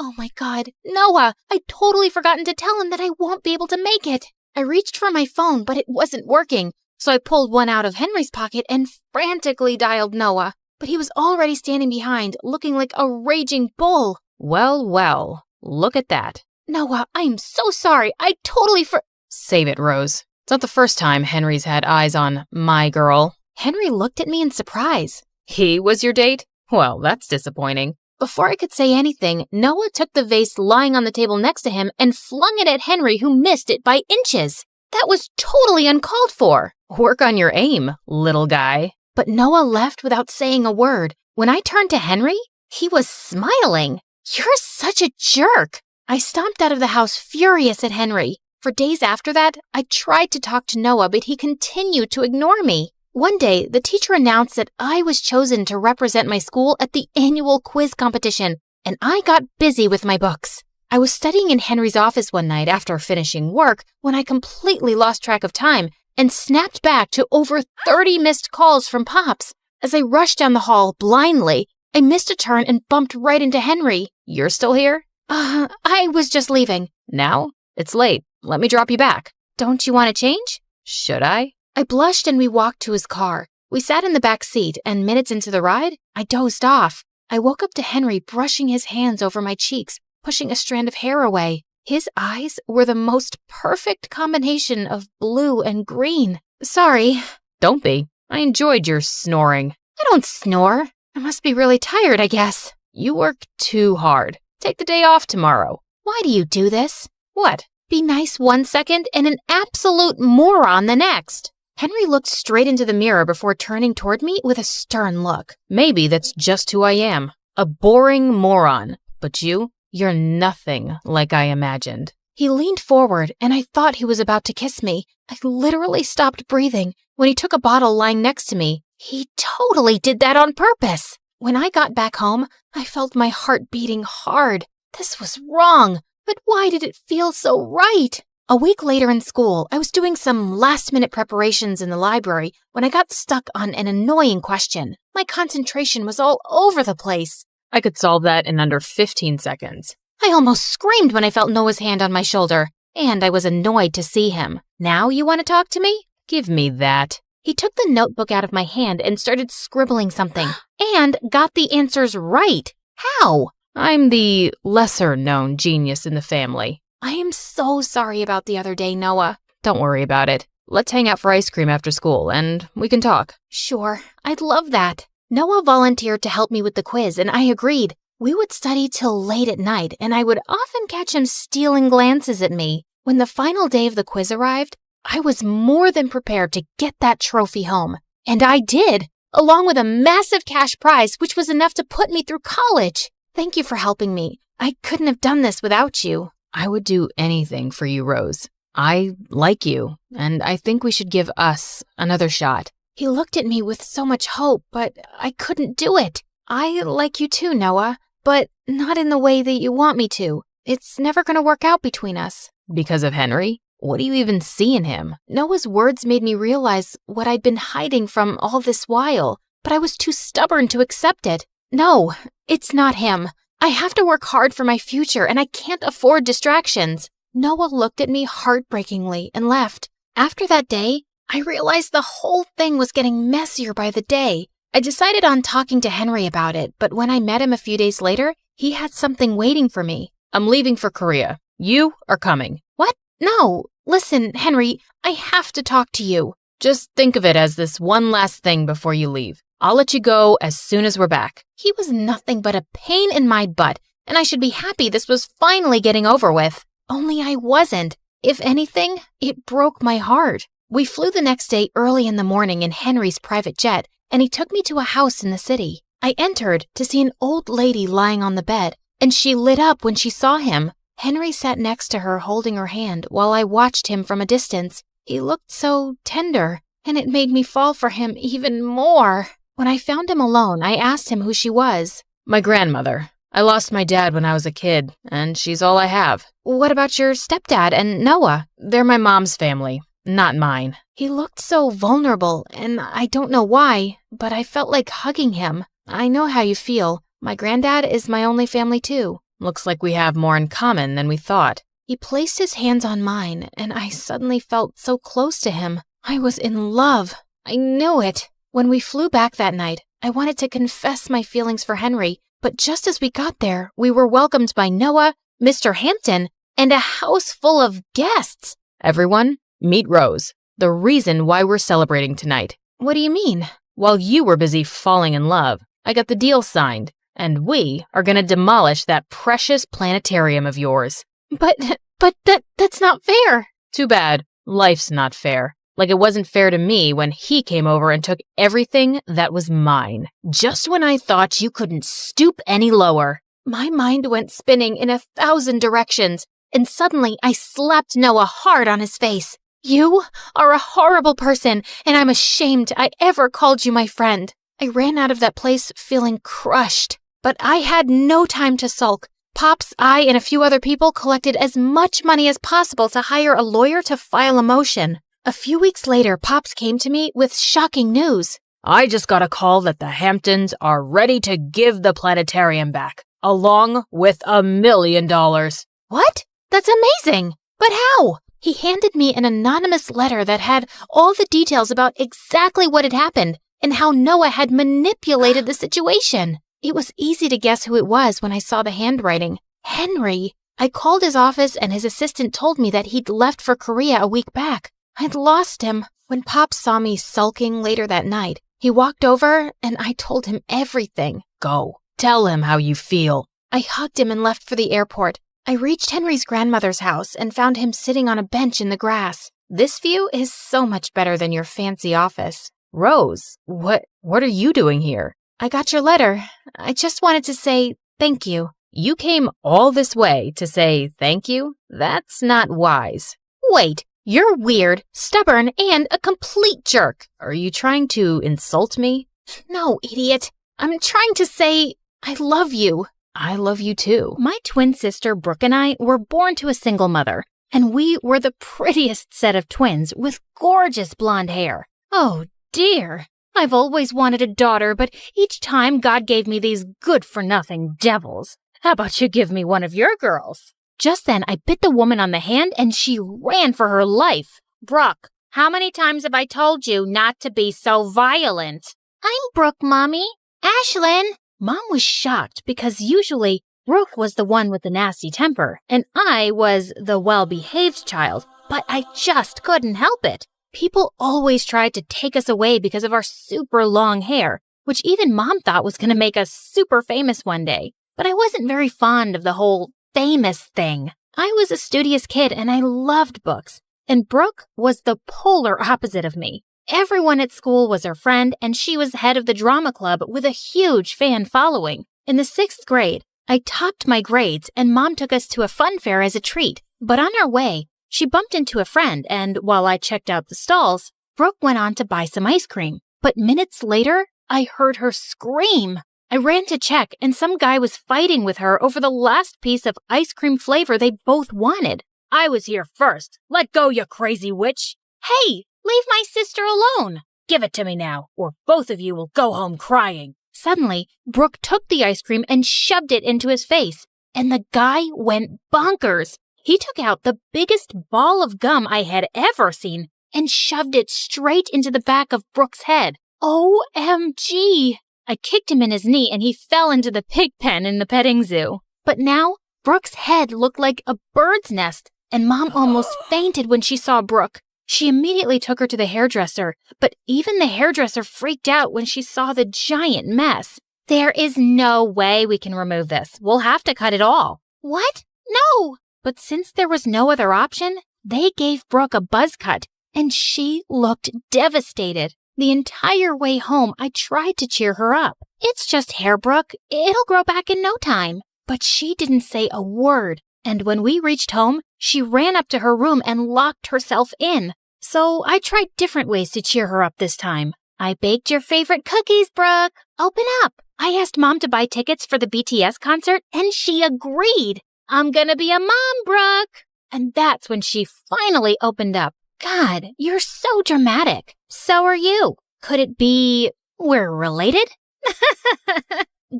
Oh my God, Noah! I'd totally forgotten to tell him that I won't be able to make it. I reached for my phone, but it wasn't working, so I pulled one out of Henry's pocket and frantically dialed Noah. But he was already standing behind, looking like a raging bull. Well, well, look at that. Noah, I'm so sorry. I totally Save it, Rose. It's not the first time Henry's had eyes on my girl. Henry looked at me in surprise. He was your date? Well, that's disappointing. Before I could say anything, Noah took the vase lying on the table next to him and flung it at Henry, who missed it by inches. That was totally uncalled for. Work on your aim, little guy. But Noah left without saying a word. When I turned to Henry, he was smiling. You're such a jerk. I stomped out of the house furious at Henry. For days after that, I tried to talk to Noah, but he continued to ignore me. One day, the teacher announced that I was chosen to represent my school at the annual quiz competition, and I got busy with my books. I was studying in Henry's office one night after finishing work when I completely lost track of time and snapped back to over 30 missed calls from Pops. As I rushed down the hall blindly, I missed a turn and bumped right into Henry. You're still here? I was just leaving. Now? It's late. Let me drop you back. Don't you want to change? Should I? I blushed and we walked to his car. We sat in the back seat, and minutes into the ride, I dozed off. I woke up to Henry brushing his hands over my cheeks, pushing a strand of hair away. His eyes were the most perfect combination of blue and green. Sorry. Don't be. I enjoyed your snoring. I don't snore. I must be really tired, I guess. You work too hard. Take the day off tomorrow. Why do you do this? What? Be nice one second and an absolute moron the next. Henry looked straight into the mirror before turning toward me with a stern look. Maybe that's just who I am. A boring moron. But you're nothing like I imagined. He leaned forward, and I thought he was about to kiss me. I literally stopped breathing when he took a bottle lying next to me. He totally did that on purpose. When I got back home, I felt my heart beating hard. This was wrong, but why did it feel so right? A week later in school, I was doing some last-minute preparations in the library when I got stuck on an annoying question. My concentration was all over the place. I could solve that in under 15 seconds. I almost screamed when I felt Noah's hand on my shoulder, and I was annoyed to see him. Now you want to talk to me? Give me that. He took the notebook out of my hand and started scribbling something, and got the answers right. How? I'm the lesser-known genius in the family. I am so sorry about the other day, Noah. Don't worry about it. Let's hang out for ice cream after school, and we can talk. Sure, I'd love that. Noah volunteered to help me with the quiz, and I agreed. We would study till late at night, and I would often catch him stealing glances at me. When the final day of the quiz arrived, I was more than prepared to get that trophy home. And I did, along with a massive cash prize, which was enough to put me through college. Thank you for helping me. I couldn't have done this without you. I would do anything for you, Rose. I like you, and I think we should give us another shot. He looked at me with so much hope, but I couldn't do it. I like you too, Noah, but not in the way that you want me to. It's never going to work out between us. Because of Henry? What do you even see in him? Noah's words made me realize what I'd been hiding from all this while, but I was too stubborn to accept it. No, it's not him. I have to work hard for my future, and I can't afford distractions. Noah looked at me heartbreakingly and left. After that day, I realized the whole thing was getting messier by the day. I decided on talking to Henry about it, but when I met him a few days later, he had something waiting for me. I'm leaving for Korea. You are coming. What? No. Listen, Henry, I have to talk to you. Just think of it as this one last thing before you leave. I'll let you go as soon as we're back. He was nothing but a pain in my butt, and I should be happy this was finally getting over with. Only I wasn't. If anything, it broke my heart. We flew the next day early in the morning in Henry's private jet, and he took me to a house in the city. I entered to see an old lady lying on the bed, and she lit up when she saw him. Henry sat next to her holding her hand while I watched him from a distance. He looked so tender, and it made me fall for him even more. When I found him alone, I asked him who she was. My grandmother. I lost my dad when I was a kid, and she's all I have. What about your stepdad and Noah? They're my mom's family, not mine. He looked so vulnerable, and I don't know why, but I felt like hugging him. I know how you feel. My granddad is my only family too. Looks like we have more in common than we thought. He placed his hands on mine, and I suddenly felt so close to him. I was in love. I knew it. When we flew back that night, I wanted to confess my feelings for Henry, but just as we got there, we were welcomed by Noah, Mr. Hampton, and a house full of guests. Everyone, meet Rose, the reason why we're celebrating tonight. What do you mean? While you were busy falling in love, I got the deal signed, and we are going to demolish that precious planetarium of yours. But that's not fair. Too bad. Life's not fair. Like it wasn't fair to me when he came over and took everything that was mine. Just when I thought you couldn't stoop any lower. My mind went spinning in 1,000 directions, and suddenly I slapped Noah hard on his face. You are a horrible person, and I'm ashamed I ever called you my friend. I ran out of that place feeling crushed, but I had no time to sulk. Pops, I, and a few other people collected as much money as possible to hire a lawyer to file a motion. A few weeks later, Pops came to me with shocking news. I just got a call that the Hamptons are ready to give the planetarium back, along with $1 million. What? That's amazing! But how? He handed me an anonymous letter that had all the details about exactly what had happened and how Noah had manipulated the situation. It was easy to guess who it was when I saw the handwriting. Henry. I called his office and his assistant told me that he'd left for Korea a week back. I'd lost him. When Pop saw me sulking later that night, he walked over and I told him everything. Go. Tell him how you feel. I hugged him and left for the airport. I reached Henry's grandmother's house and found him sitting on a bench in the grass. This view is so much better than your fancy office. Rose, what are you doing here? I got your letter. I just wanted to say thank you. You came all this way to say thank you? That's not wise. Wait, you're weird, stubborn, and a complete jerk. Are you trying to insult me? No, idiot. I'm trying to say I love you. I love you too. My twin sister Brooke and I were born to a single mother, and we were the prettiest set of twins with gorgeous blonde hair. Oh dear, I've always wanted a daughter, but each time God gave me these good-for-nothing devils. How about you give me one of your girls? Just then, I bit the woman on the hand, and she ran for her life. Brooke, how many times have I told you not to be so violent? I'm Brooke, Mommy. Ashlyn! Mom was shocked because usually Brooke was the one with the nasty temper, and I was the well-behaved child, but I just couldn't help it. People always tried to take us away because of our super long hair, which even Mom thought was going to make us super famous one day. But I wasn't very fond of the whole famous thing. I was a studious kid and I loved books, and Brooke was the polar opposite of me. Everyone at school was her friend, and she was head of the drama club with a huge fan following. In the 6th grade, I topped my grades, and Mom took us to a fun fair as a treat. But on our way, she bumped into a friend, and while I checked out the stalls, Brooke went on to buy some ice cream. But minutes later, I heard her scream. I ran to check, and some guy was fighting with her over the last piece of ice cream flavor they both wanted. I was here first. Let go, you crazy witch. Hey, leave my sister alone. Give it to me now, or both of you will go home crying. Suddenly, Brooke took the ice cream and shoved it into his face, and the guy went bonkers. He took out the biggest ball of gum I had ever seen and shoved it straight into the back of Brooke's head. OMG! I kicked him in his knee and he fell into the pig pen in the petting zoo. But now, Brooke's head looked like a bird's nest, and Mom almost fainted when she saw Brooke. She immediately took her to the hairdresser, but even the hairdresser freaked out when she saw the giant mess. There is no way we can remove this. We'll have to cut it all. What? No! But since there was no other option, they gave Brooke a buzz cut, and she looked devastated. The entire way home, I tried to cheer her up. It's just hair, Brooke. It'll grow back in no time. But she didn't say a word, and when we reached home, she ran up to her room and locked herself in. So I tried different ways to cheer her up this time. I baked your favorite cookies, Brooke. Open up. I asked Mom to buy tickets for the BTS concert, and she agreed. I'm gonna be a mom, Brooke. And that's when she finally opened up. God, you're so dramatic. So are you. Could it be we're related?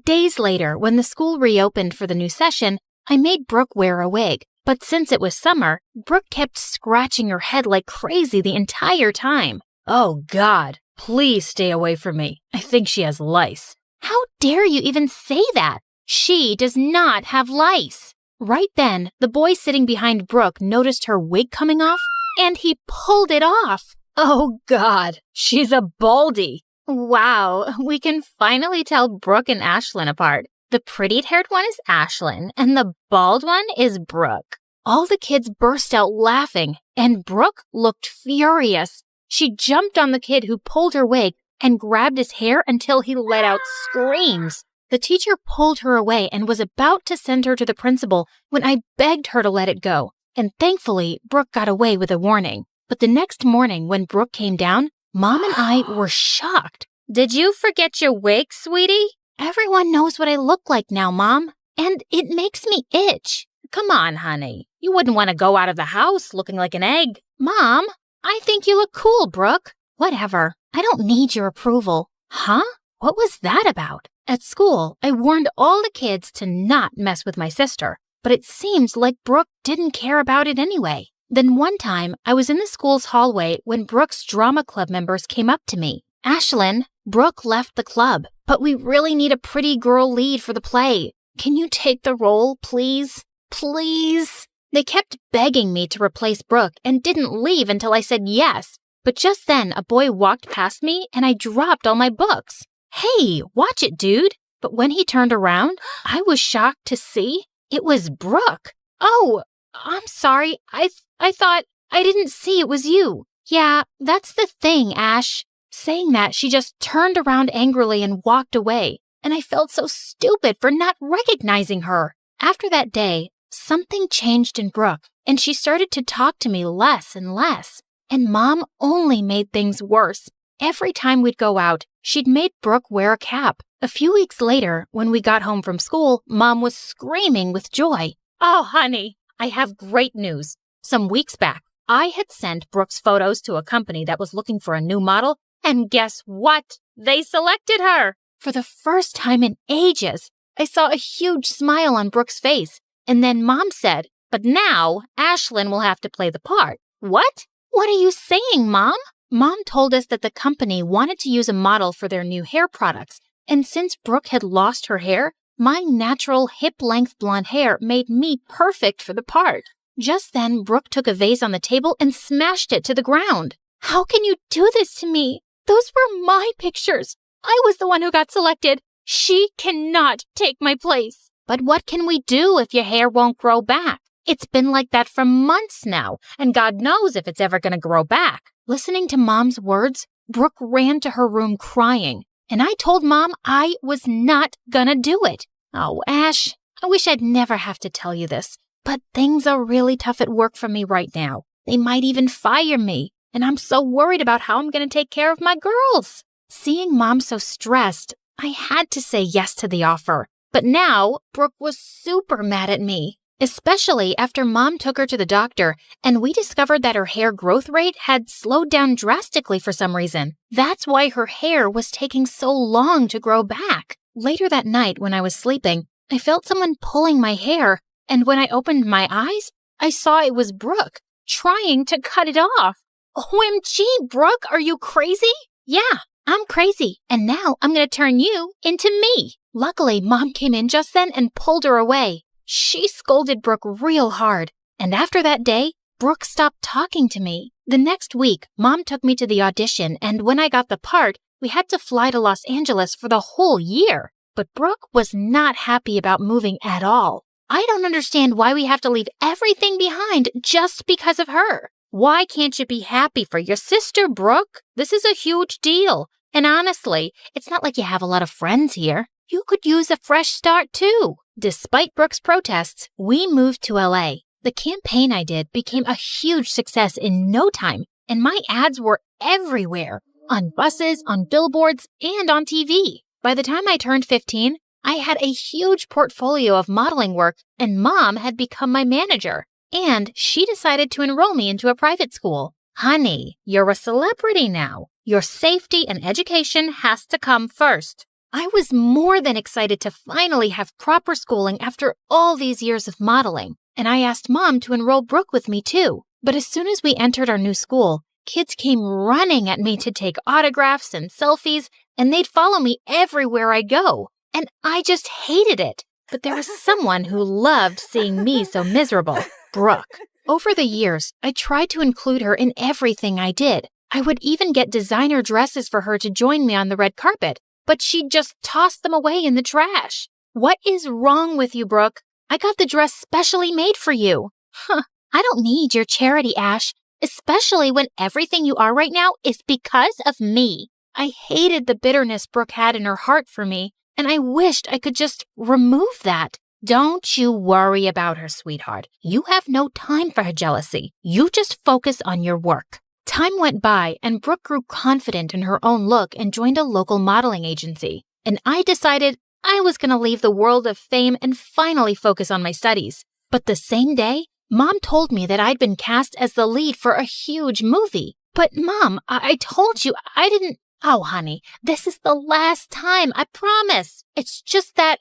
Days later, when the school reopened for the new session, I made Brooke wear a wig. But since it was summer, Brooke kept scratching her head like crazy the entire time. Oh, God, please stay away from me. I think she has lice. How dare you even say that? She does not have lice. Right then, the boy sitting behind Brooke noticed her wig coming off, and he pulled it off. Oh, God, she's a baldy. Wow, we can finally tell Brooke and Ashlyn apart. The pretty-haired one is Ashlyn, and the bald one is Brooke. All the kids burst out laughing, and Brooke looked furious. She jumped on the kid who pulled her wig and grabbed his hair until he let out screams. The teacher pulled her away and was about to send her to the principal when I begged her to let it go. And thankfully, Brooke got away with a warning. But the next morning when Brooke came down, Mom and I were shocked. Did you forget your wig, sweetie? Everyone knows what I look like now, Mom, and it makes me itch. Come on, honey. You wouldn't want to go out of the house looking like an egg. Mom, I think you look cool, Brooke. Whatever. I don't need your approval. Huh? What was that about? At school, I warned all the kids to not mess with my sister, but it seems like Brooke didn't care about it anyway. Then one time, I was in the school's hallway when Brooke's drama club members came up to me. Ashlyn, Brooke left the club, but we really need a pretty girl lead for the play. Can you take the role, please? Please? They kept begging me to replace Brooke and didn't leave until I said yes. But just then, a boy walked past me and I dropped all my books. Hey, watch it, dude. But when he turned around, I was shocked to see it was Brooke. Oh, I'm sorry. I thought I didn't see it was you. Yeah, that's the thing, Ash. Saying that, she just turned around angrily and walked away. And I felt so stupid for not recognizing her. After that day, something changed in Brooke, and she started to talk to me less and less. And Mom only made things worse. Every time we'd go out, she'd made Brooke wear a cap. A few weeks later, when we got home from school, Mom was screaming with joy. Oh, honey, I have great news. Some weeks back, I had sent Brooke's photos to a company that was looking for a new model, and guess what? They selected her. For the first time in ages, I saw a huge smile on Brooke's face. And then Mom said, "But now, Ashlyn will have to play the part." "What? What are you saying, Mom?" Mom told us that the company wanted to use a model for their new hair products. And since Brooke had lost her hair, my natural hip-length blonde hair made me perfect for the part. Just then, Brooke took a vase on the table and smashed it to the ground. "How can you do this to me? Those were my pictures. I was the one who got selected. She cannot take my place." "But what can we do if your hair won't grow back? It's been like that for months now, and God knows if it's ever going to grow back." Listening to Mom's words, Brooke ran to her room crying, and I told Mom I was not gonna do it. Oh, Ash, I wish I'd never have to tell you this, but things are really tough at work for me right now. They might even fire me, and I'm so worried about how I'm gonna take care of my girls. Seeing Mom so stressed, I had to say yes to the offer. But now, Brooke was super mad at me. Especially after Mom took her to the doctor and we discovered that her hair growth rate had slowed down drastically for some reason. That's why her hair was taking so long to grow back. Later that night when I was sleeping, I felt someone pulling my hair, and when I opened my eyes, I saw it was Brooke, trying to cut it off. OMG, Brooke, are you crazy? Yeah, I'm crazy, and now I'm gonna turn you into me. Luckily, Mom came in just then and pulled her away. She scolded Brooke real hard, and after that day, Brooke stopped talking to me. The next week, Mom took me to the audition, and when I got the part, we had to fly to Los Angeles for the whole year. But Brooke was not happy about moving at all. I don't understand why we have to leave everything behind just because of her. Why can't you be happy for your sister, Brooke? This is a huge deal. And honestly, it's not like you have a lot of friends here. You could use a fresh start too. Despite Brooke's protests, we moved to LA. The campaign I did became a huge success in no time, and my ads were everywhere, on buses, on billboards, and on TV. By the time I turned 15, I had a huge portfolio of modeling work, and Mom had become my manager. And she decided to enroll me into a private school. Honey, you're a celebrity now. Your safety and education has to come first. I was more than excited to finally have proper schooling after all these years of modeling, and I asked Mom to enroll Brooke with me too. But as soon as we entered our new school, kids came running at me to take autographs and selfies, and they'd follow me everywhere I go. And I just hated it. But there was someone who loved seeing me so miserable, Brooke. Over the years, I tried to include her in everything I did. I would even get designer dresses for her to join me on the red carpet, but she'd just toss them away in the trash. What is wrong with you, Brooke? I got the dress specially made for you. I don't need your charity, Ash, especially when everything you are right now is because of me. I hated the bitterness Brooke had in her heart for me, and I wished I could just remove that. Don't you worry about her, sweetheart. You have no time for her jealousy. You just focus on your work. Time went by, and Brooke grew confident in her own look and joined a local modeling agency. And I decided I was going to leave the world of fame and finally focus on my studies. But the same day, Mom told me that I'd been cast as the lead for a huge movie. But Mom, I told you I didn't... Oh, honey, this is the last time, I promise. It's just that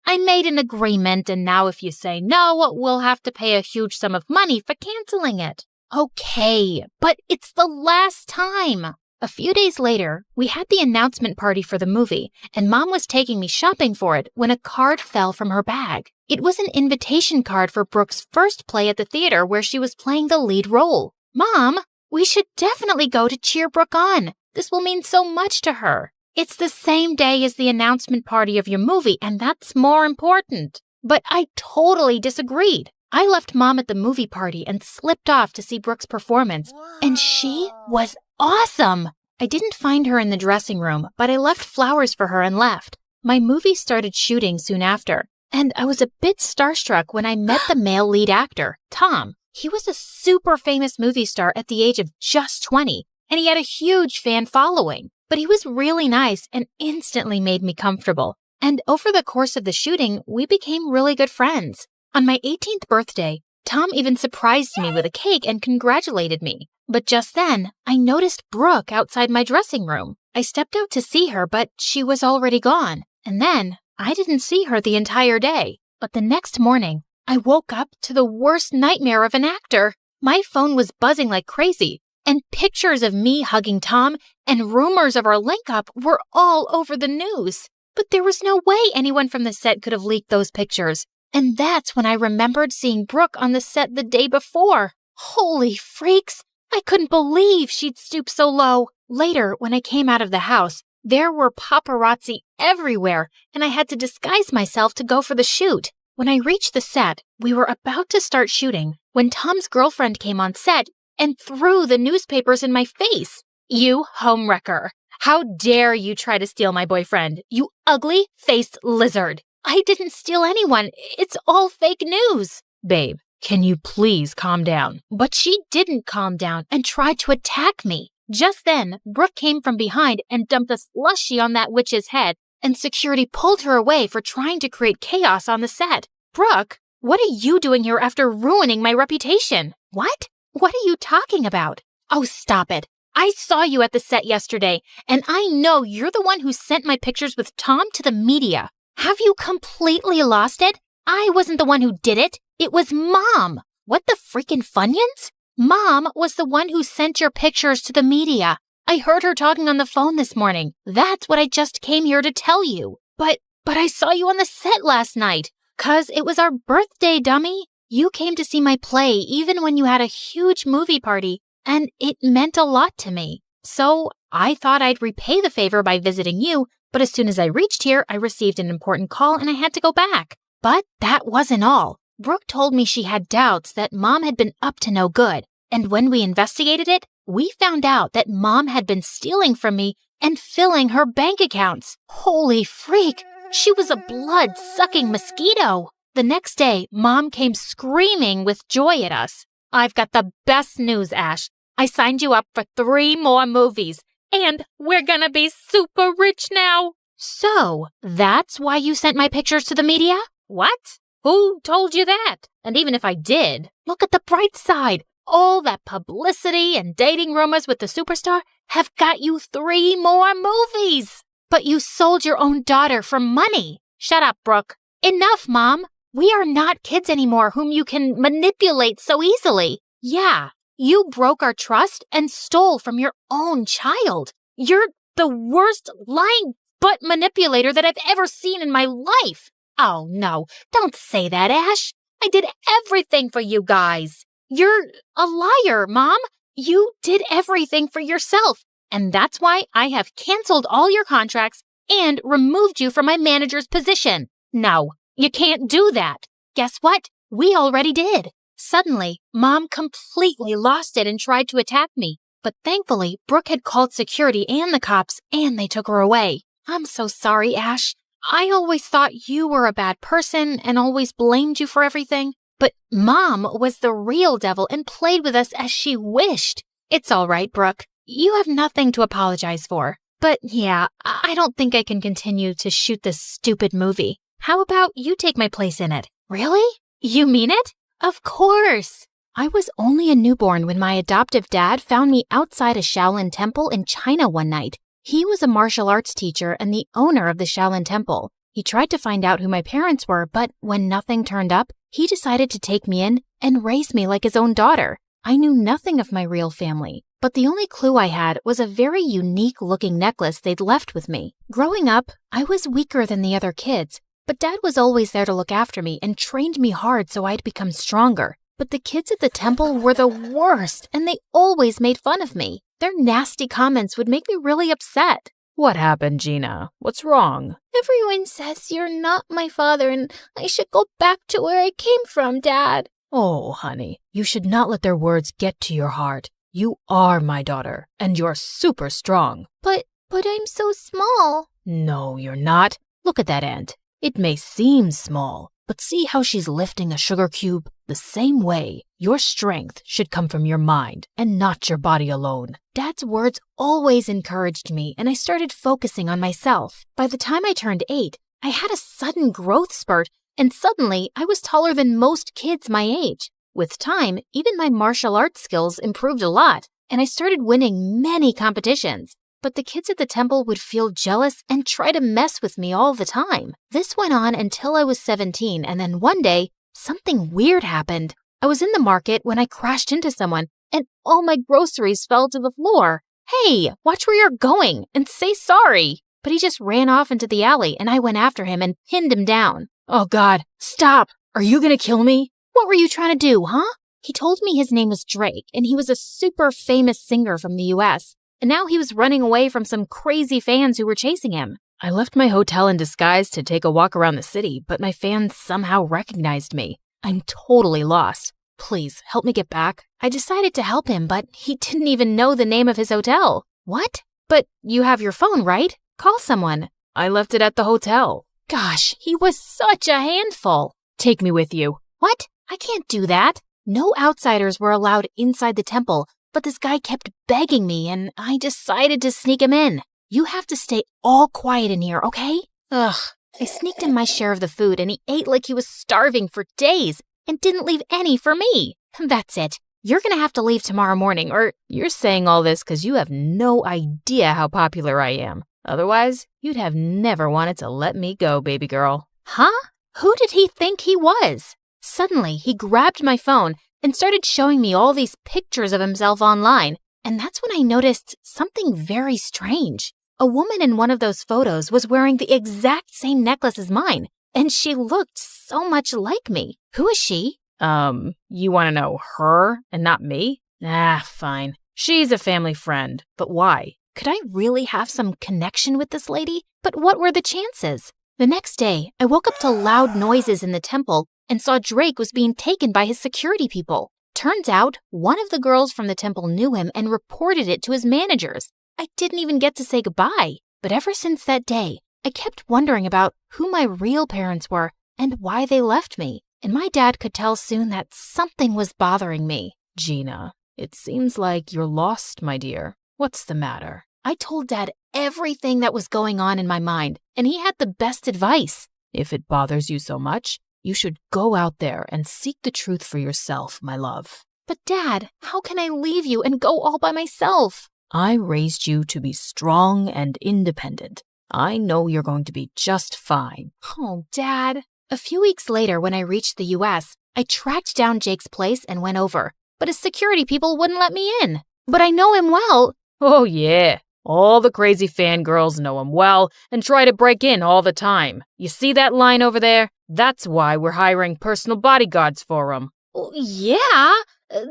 I made an agreement, and now if you say no, we'll have to pay a huge sum of money for canceling it. Okay, but it's the last time. A few days later, we had the announcement party for the movie, and Mom was taking me shopping for it when a card fell from her bag. It was an invitation card for Brooke's first play at the theater where she was playing the lead role. Mom, we should definitely go to cheer Brooke on. This will mean so much to her. It's the same day as the announcement party of your movie, and that's more important. But I totally disagreed. I left Mom at the movie party and slipped off to see Brooke's performance, and she was awesome. I didn't find her in the dressing room, but I left flowers for her and left. My movie started shooting soon after, And I was a bit starstruck when I met the male lead actor, Tom. He was a super famous movie star at the age of just 20, and he had a huge fan following. But he was really nice and instantly made me comfortable. And over the course of the shooting, we became really good friends. On my 18th birthday, Tom even surprised me with a cake and congratulated me. But just then, I noticed Brooke outside my dressing room. I stepped out to see her, but she was already gone. And then, I didn't see her the entire day. But the next morning, I woke up to the worst nightmare of an actor. My phone was buzzing like crazy, and pictures of me hugging Tom and rumors of our link-up were all over the news. But there was no way anyone from the set could have leaked those pictures. And that's when I remembered seeing Brooke on the set the day before. Holy freaks! I couldn't believe she'd stooped so low. Later, when I came out of the house, there were paparazzi everywhere, and I had to disguise myself to go for the shoot. When I reached the set, we were about to start shooting when Tom's girlfriend came on set and threw the newspapers in my face. You homewrecker! How dare you try to steal my boyfriend, you ugly-faced lizard! I didn't steal anyone. It's all fake news. Babe, can you please calm down? But she didn't calm down and tried to attack me. Just then, Brooke came from behind and dumped a slushie on that witch's head, and security pulled her away for trying to create chaos on the set. Brooke, what are you doing here after ruining my reputation? What? What are you talking about? Oh, stop it. I saw you at the set yesterday, and I know you're the one who sent my pictures with Tom to the media. Have you completely lost it? I wasn't the one who did it. It was Mom. What the freaking Funyuns? Mom was the one who sent your pictures to the media. I heard her talking on the phone this morning. That's what I just came here to tell you. But I saw you on the set last night. 'Cause it was our birthday, dummy. You came to see my play even when you had a huge movie party, and it meant a lot to me. So I thought I'd repay the favor by visiting you, but as soon as I reached here, I received an important call and I had to go back. But that wasn't all. Brooke told me she had doubts that Mom had been up to no good, and when we investigated it, we found out that Mom had been stealing from me and filling her bank accounts. Holy freak! She was a blood-sucking mosquito. The next day, Mom came screaming with joy at us. I've got the best news, Ash. I signed you up for 3 more movies, and we're gonna be super rich now. So, that's why you sent my pictures to the media? What? Who told you that? And even if I did, look at the bright side. All that publicity and dating rumors with the superstar have got you 3 more movies. But you sold your own daughter for money. Shut up, Brooke. Enough, Mom. We are not kids anymore whom you can manipulate so easily. Yeah, you broke our trust and stole from your own child. You're the worst lying butt manipulator that I've ever seen in my life. Oh, no, don't say that, Ash. I did everything for you guys. You're a liar, Mom. You did everything for yourself. And that's why I have canceled all your contracts and removed you from my manager's position. No, you can't do that. Guess what? We already did. Suddenly, Mom completely lost it and tried to attack me. But thankfully, Brooke had called security and the cops, and they took her away. I'm so sorry, Ash. I always thought you were a bad person and always blamed you for everything. But Mom was the real devil and played with us as she wished. It's all right, Brooke. You have nothing to apologize for. But yeah, I don't think I can continue to shoot this stupid movie. How about you take my place in it? Really? You mean it? Of course. I was only a newborn when my adoptive dad found me outside a Shaolin temple in China one night. He was a martial arts teacher and the owner of the Shaolin temple. He tried to find out who my parents were, but when nothing turned up, he decided to take me in and raise me like his own daughter. I knew nothing of my real family, but the only clue I had was a very unique-looking necklace they'd left with me. Growing up, I was weaker than the other kids, but Dad was always there to look after me and trained me hard so I'd become stronger. But the kids at the temple were the worst, and they always made fun of me. Their nasty comments would make me really upset. What happened, Gina? What's wrong? Everyone says you're not my father and I should go back to where I came from, Dad. Oh, honey, you should not let their words get to your heart. You are my daughter, and you're super strong. But I'm so small. No, you're not. Look at that ant. It may seem small, but see how she's lifting a sugar cube? The same way, your strength should come from your mind and not your body alone. Dad's words always encouraged me, and I started focusing on myself. By the time I turned 8, I had a sudden growth spurt, and suddenly I was taller than most kids my age. With time, even my martial arts skills improved a lot, and I started winning many competitions. But the kids at the temple would feel jealous and try to mess with me all the time. This went on until I was 17, and then one day, something weird happened. I was in the market when I crashed into someone, and all my groceries fell to the floor. Hey, watch where you're going and say sorry. But he just ran off into the alley, and I went after him and pinned him down. Oh God, stop. Are you gonna kill me? What were you trying to do, huh? He told me his name was Drake, and he was a super famous singer from the US. And now he was running away from some crazy fans who were chasing him. I left my hotel in disguise to take a walk around the city, but my fans somehow recognized me. I'm totally lost. Please, help me get back. I decided to help him, but he didn't even know the name of his hotel. What? But you have your phone, right? Call someone. I left it at the hotel. Gosh, he was such a handful. Take me with you. What? I can't do that. No outsiders were allowed inside the temple, but this guy kept begging me, and I decided to sneak him in. You have to stay all quiet in here, okay? Ugh. I sneaked in my share of the food, and he ate like he was starving for days and didn't leave any for me. That's it. You're gonna have to leave tomorrow morning, or you're saying all this because you have no idea how popular I am. Otherwise, you'd have never wanted to let me go, baby girl. Huh? Who did he think he was? Suddenly, he grabbed my phone and started showing me all these pictures of himself online, and that's when I noticed something very strange. A woman in one of those photos was wearing the exact same necklace as mine, and she looked so much like me. Who is she? You want to know her and not me? Ah, fine. She's a family friend, but why? Could I really have some connection with this lady? But what were the chances? The next day, I woke up to loud noises in the temple and saw Drake was being taken by his security people. Turns out, one of the girls from the temple knew him and reported it to his managers. I didn't even get to say goodbye. But ever since that day, I kept wondering about who my real parents were and why they left me. And my dad could tell soon that something was bothering me. Gina, it seems like you're lost, my dear. What's the matter? I told Dad everything that was going on in my mind, and he had the best advice. If it bothers you so much, you should go out there and seek the truth for yourself, my love. But Dad, how can I leave you and go all by myself? I raised you to be strong and independent. I know you're going to be just fine. Oh, Dad. A few weeks later, when I reached the US, I tracked down Jake's place and went over, but his security people wouldn't let me in. But I know him well. Oh, yeah. All the crazy fangirls know him well and try to break in all the time. You see that line over there? That's why we're hiring personal bodyguards for him. Yeah,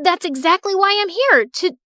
that's exactly why I'm here,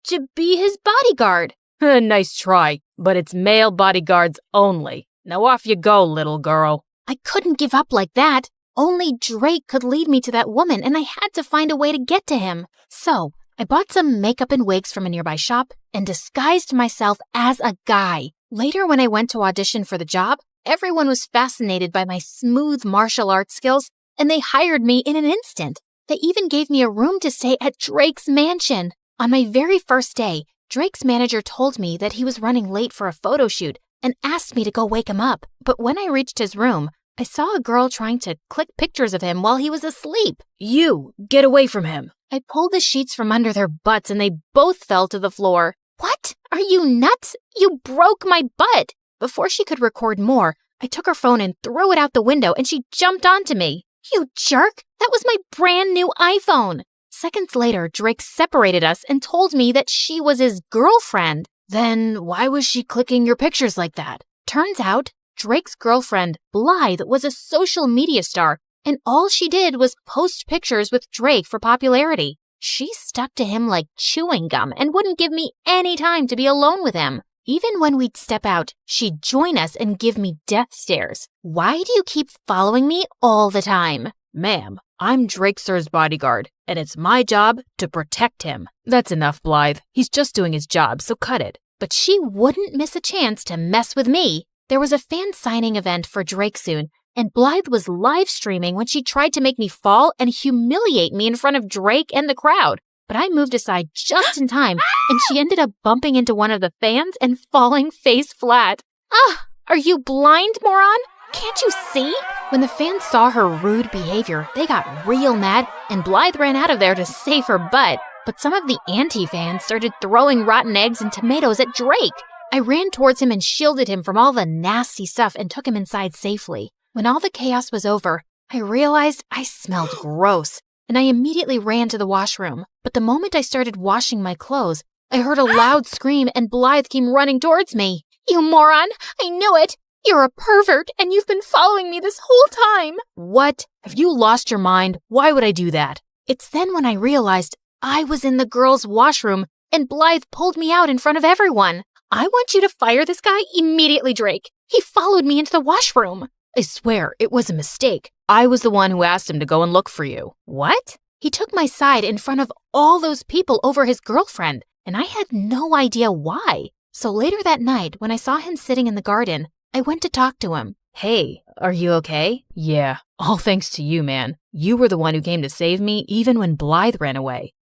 to be his bodyguard. Nice try, but it's male bodyguards only. Now off you go, little girl. I couldn't give up like that. Only Drake could lead me to that woman, and I had to find a way to get to him. So I bought some makeup and wigs from a nearby shop and disguised myself as a guy. Later, when I went to audition for the job, everyone was fascinated by my smooth martial arts skills, and they hired me in an instant. They even gave me a room to stay at Drake's mansion. On my very first day, Drake's manager told me that he was running late for a photo shoot and asked me to go wake him up. But when I reached his room, I saw a girl trying to click pictures of him while he was asleep. You, get away from him. I pulled the sheets from under their butts and they both fell to the floor. What? Are you nuts? You broke my butt. Before she could record more, I took her phone and threw it out the window and she jumped onto me. You jerk! That was my brand new iPhone. Seconds later, Drake separated us and told me that she was his girlfriend. Then why was she clicking your pictures like that? Turns out, Drake's girlfriend, Blythe, was a social media star, and all she did was post pictures with Drake for popularity. She stuck to him like chewing gum and wouldn't give me any time to be alone with him. Even when we'd step out, she'd join us and give me death stares. Why do you keep following me all the time? Ma'am, I'm Drake Sir's bodyguard, and it's my job to protect him. That's enough, Blythe. He's just doing his job, so cut it. But she wouldn't miss a chance to mess with me. There was a fan signing event for Drake soon, and Blythe was live streaming when she tried to make me fall and humiliate me in front of Drake and the crowd. But I moved aside just in time, and she ended up bumping into one of the fans and falling face flat. Ah, are you blind, moron? Can't you see? When the fans saw her rude behavior, they got real mad, and Blythe ran out of there to save her butt. But some of the anti-fans started throwing rotten eggs and tomatoes at Drake. I ran towards him and shielded him from all the nasty stuff and took him inside safely. When all the chaos was over, I realized I smelled gross, and I immediately ran to the washroom. But the moment I started washing my clothes, I heard a loud scream and Blythe came running towards me. You moron! I knew it! You're a pervert, and you've been following me this whole time! What? Have you lost your mind? Why would I do that? It's then when I realized I was in the girls' washroom, and Blythe pulled me out in front of everyone. I want you to fire this guy immediately, Drake. He followed me into the washroom. I swear, it was a mistake. I was the one who asked him to go and look for you. What? He took my side in front of all those people over his girlfriend, and I had no idea why. So later that night, when I saw him sitting in the garden, I went to talk to him. Hey, are you okay? Yeah, all thanks to you, man. You were the one who came to save me even when Blythe ran away.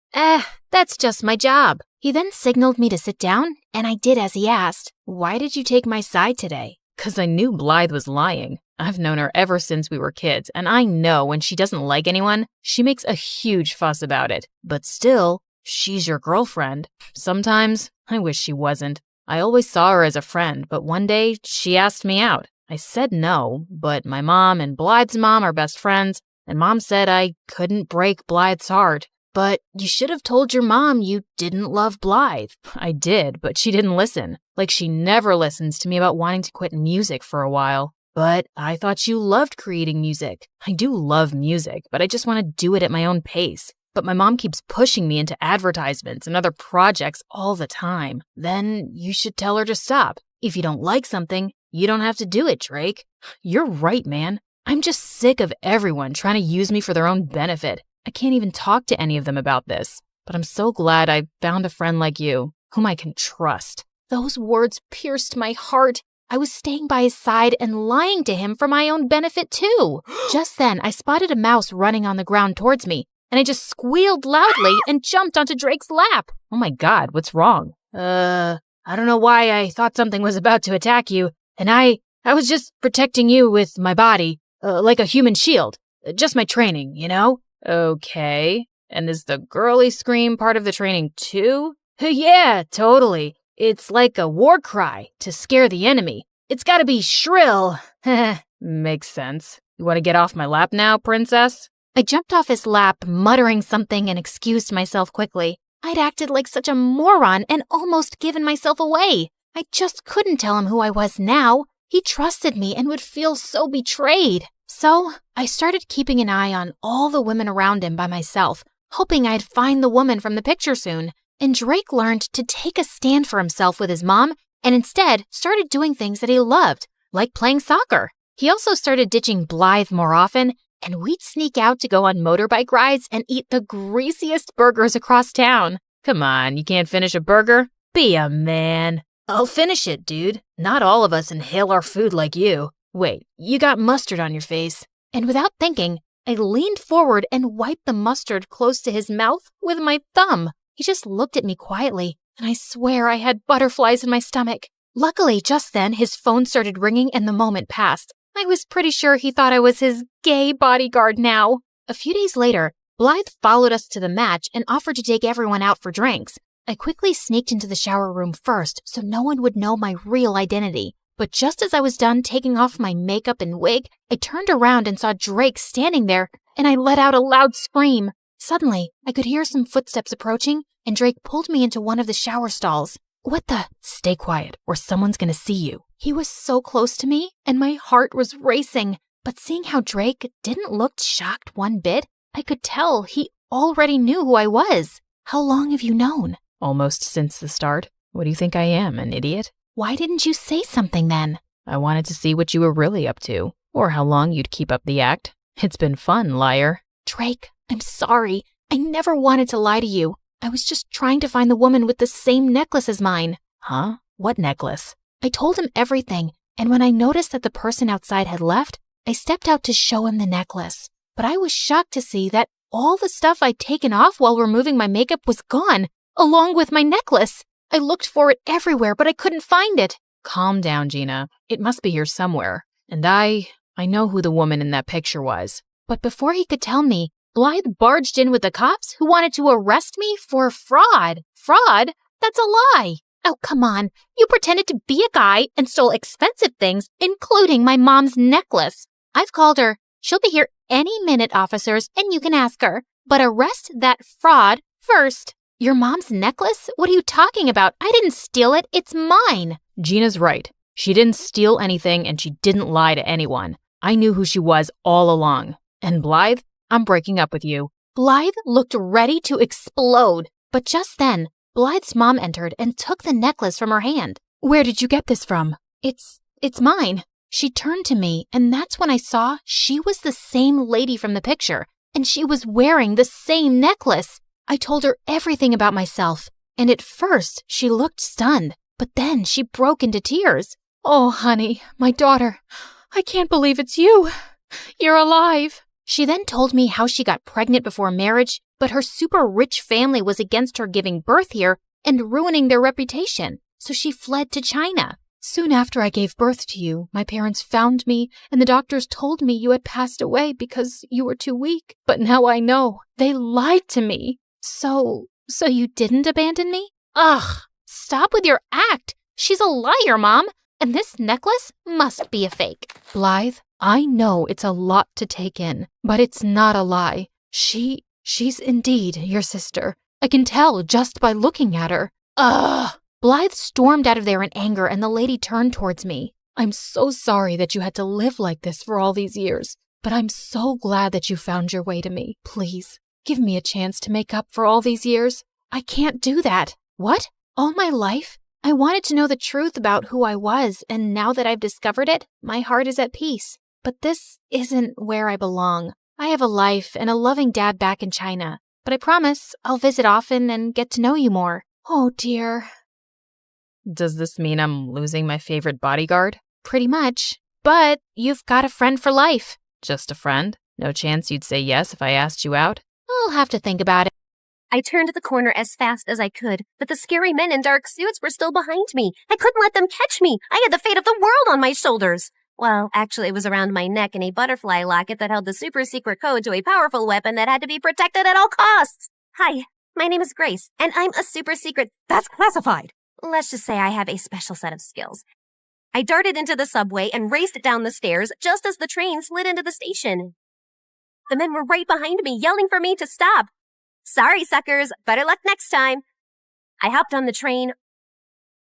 That's just my job. He then signaled me to sit down, and I did as he asked. Why did you take my side today? 'Cause I knew Blythe was lying. I've known her ever since we were kids, and I know when she doesn't like anyone, she makes a huge fuss about it. But still, she's your girlfriend. Sometimes, I wish she wasn't. I always saw her as a friend, but one day, she asked me out. I said no, but my mom and Blythe's mom are best friends, and Mom said I couldn't break Blythe's heart. But you should have told your mom you didn't love Blythe. I did, but she didn't listen. Like she never listens to me about wanting to quit music for a while. But I thought you loved creating music. I do love music, but I just want to do it at my own pace. But my mom keeps pushing me into advertisements and other projects all the time. Then you should tell her to stop. If you don't like something, you don't have to do it, Drake. You're right, man. I'm just sick of everyone trying to use me for their own benefit. I can't even talk to any of them about this. But I'm so glad I found a friend like you, whom I can trust. Those words pierced my heart. I was staying by his side and lying to him for my own benefit, too. Just then, I spotted a mouse running on the ground towards me, and I just squealed loudly and jumped onto Drake's lap. Oh my God, what's wrong? I don't know why I thought something was about to attack you, and I was just protecting you with my body, like a human shield. Just my training, you know? Okay. And is the girly scream part of the training too? Yeah, totally. It's like a war cry to scare the enemy. It's gotta be shrill. Makes sense. You want to get off my lap now, princess? I jumped off his lap, muttering something, and excused myself quickly. I'd acted like such a moron and almost given myself away. I just couldn't tell him who I was now. He trusted me and would feel so betrayed. So I started keeping an eye on all the women around him by myself, hoping I'd find the woman from the picture soon. And Drake learned to take a stand for himself with his mom and instead started doing things that he loved, like playing soccer. He also started ditching Blythe more often, and we'd sneak out to go on motorbike rides and eat the greasiest burgers across town. Come on, you can't finish a burger? Be a man. I'll finish it, dude. Not all of us inhale our food like you. Wait, you got mustard on your face. And without thinking, I leaned forward and wiped the mustard close to his mouth with my thumb. He just looked at me quietly, and I swear I had butterflies in my stomach. Luckily, just then, his phone started ringing and the moment passed. I was pretty sure he thought I was his gay bodyguard now. A few days later, Blythe followed us to the match and offered to take everyone out for drinks. I quickly sneaked into the shower room first so no one would know my real identity. But just as I was done taking off my makeup and wig, I turned around and saw Drake standing there, and I let out a loud scream. Suddenly, I could hear some footsteps approaching, and Drake pulled me into one of the shower stalls. What the? Stay quiet, or someone's gonna see you. He was so close to me, and my heart was racing. But seeing how Drake didn't look shocked one bit, I could tell he already knew who I was. How long have you known? Almost since the start. What do you think I am, an idiot? Why didn't you say something then? I wanted to see what you were really up to, or how long you'd keep up the act. It's been fun, liar. Drake, I'm sorry. I never wanted to lie to you. I was just trying to find the woman with the same necklace as mine. Huh? What necklace? I told him everything, and when I noticed that the person outside had left, I stepped out to show him the necklace, but I was shocked to see that all the stuff I'd taken off while removing my makeup was gone, along with my necklace. I looked for it everywhere, but I couldn't find it. Calm down, Gina. It must be here somewhere. And I know who the woman in that picture was. But before he could tell me, Blythe barged in with the cops who wanted to arrest me for fraud. Fraud? That's a lie. Oh, come on. You pretended to be a guy and stole expensive things, including my mom's necklace. I've called her. She'll be here any minute, officers, and you can ask her. But arrest that fraud first. Your mom's necklace? What are you talking about? I didn't steal it. It's mine. Gina's right. She didn't steal anything and she didn't lie to anyone. I knew who she was all along. And Blythe, I'm breaking up with you. Blythe looked ready to explode. But just then, Blythe's mom entered and took the necklace from her hand. Where did you get this from? It's mine. She turned to me, and that's when I saw she was the same lady from the picture, and she was wearing the same necklace. I told her everything about myself, and at first she looked stunned, but then she broke into tears. Oh, honey, my daughter, I can't believe it's you. You're alive. She then told me how she got pregnant before marriage, but her super rich family was against her giving birth here and ruining their reputation, so she fled to China. Soon after I gave birth to you, my parents found me, and the doctors told me you had passed away because you were too weak. But now I know. They lied to me. So you didn't abandon me? Ugh, stop with your act. She's a liar, Mom, and this necklace must be a fake. Blythe, I know it's a lot to take in, but it's not a lie. She's indeed your sister. I can tell just by looking at her. Ugh! Blythe stormed out of there in anger, and the lady turned towards me. I'm so sorry that you had to live like this for all these years, but I'm so glad that you found your way to me. Please, give me a chance to make up for all these years. I can't do that. What? All my life? I wanted to know the truth about who I was, and now that I've discovered it, my heart is at peace. But this isn't where I belong. I have a life and a loving dad back in China, but I promise I'll visit often and get to know you more. Oh, dear. Does this mean I'm losing my favorite bodyguard? Pretty much. But you've got a friend for life. Just a friend? No chance you'd say yes if I asked you out? I'll have to think about it. I turned the corner as fast as I could, but the scary men in dark suits were still behind me. I couldn't let them catch me. I had the fate of the world on my shoulders. Well, actually, it was around my neck in a butterfly locket that held the super secret code to a powerful weapon that had to be protected at all costs. Hi, my name is Grace, and I'm a super secret. That's classified. Let's just say I have a special set of skills. I darted into the subway and raced down the stairs just as the train slid into the station. The men were right behind me, yelling for me to stop. Sorry, suckers. Better luck next time. I hopped on the train,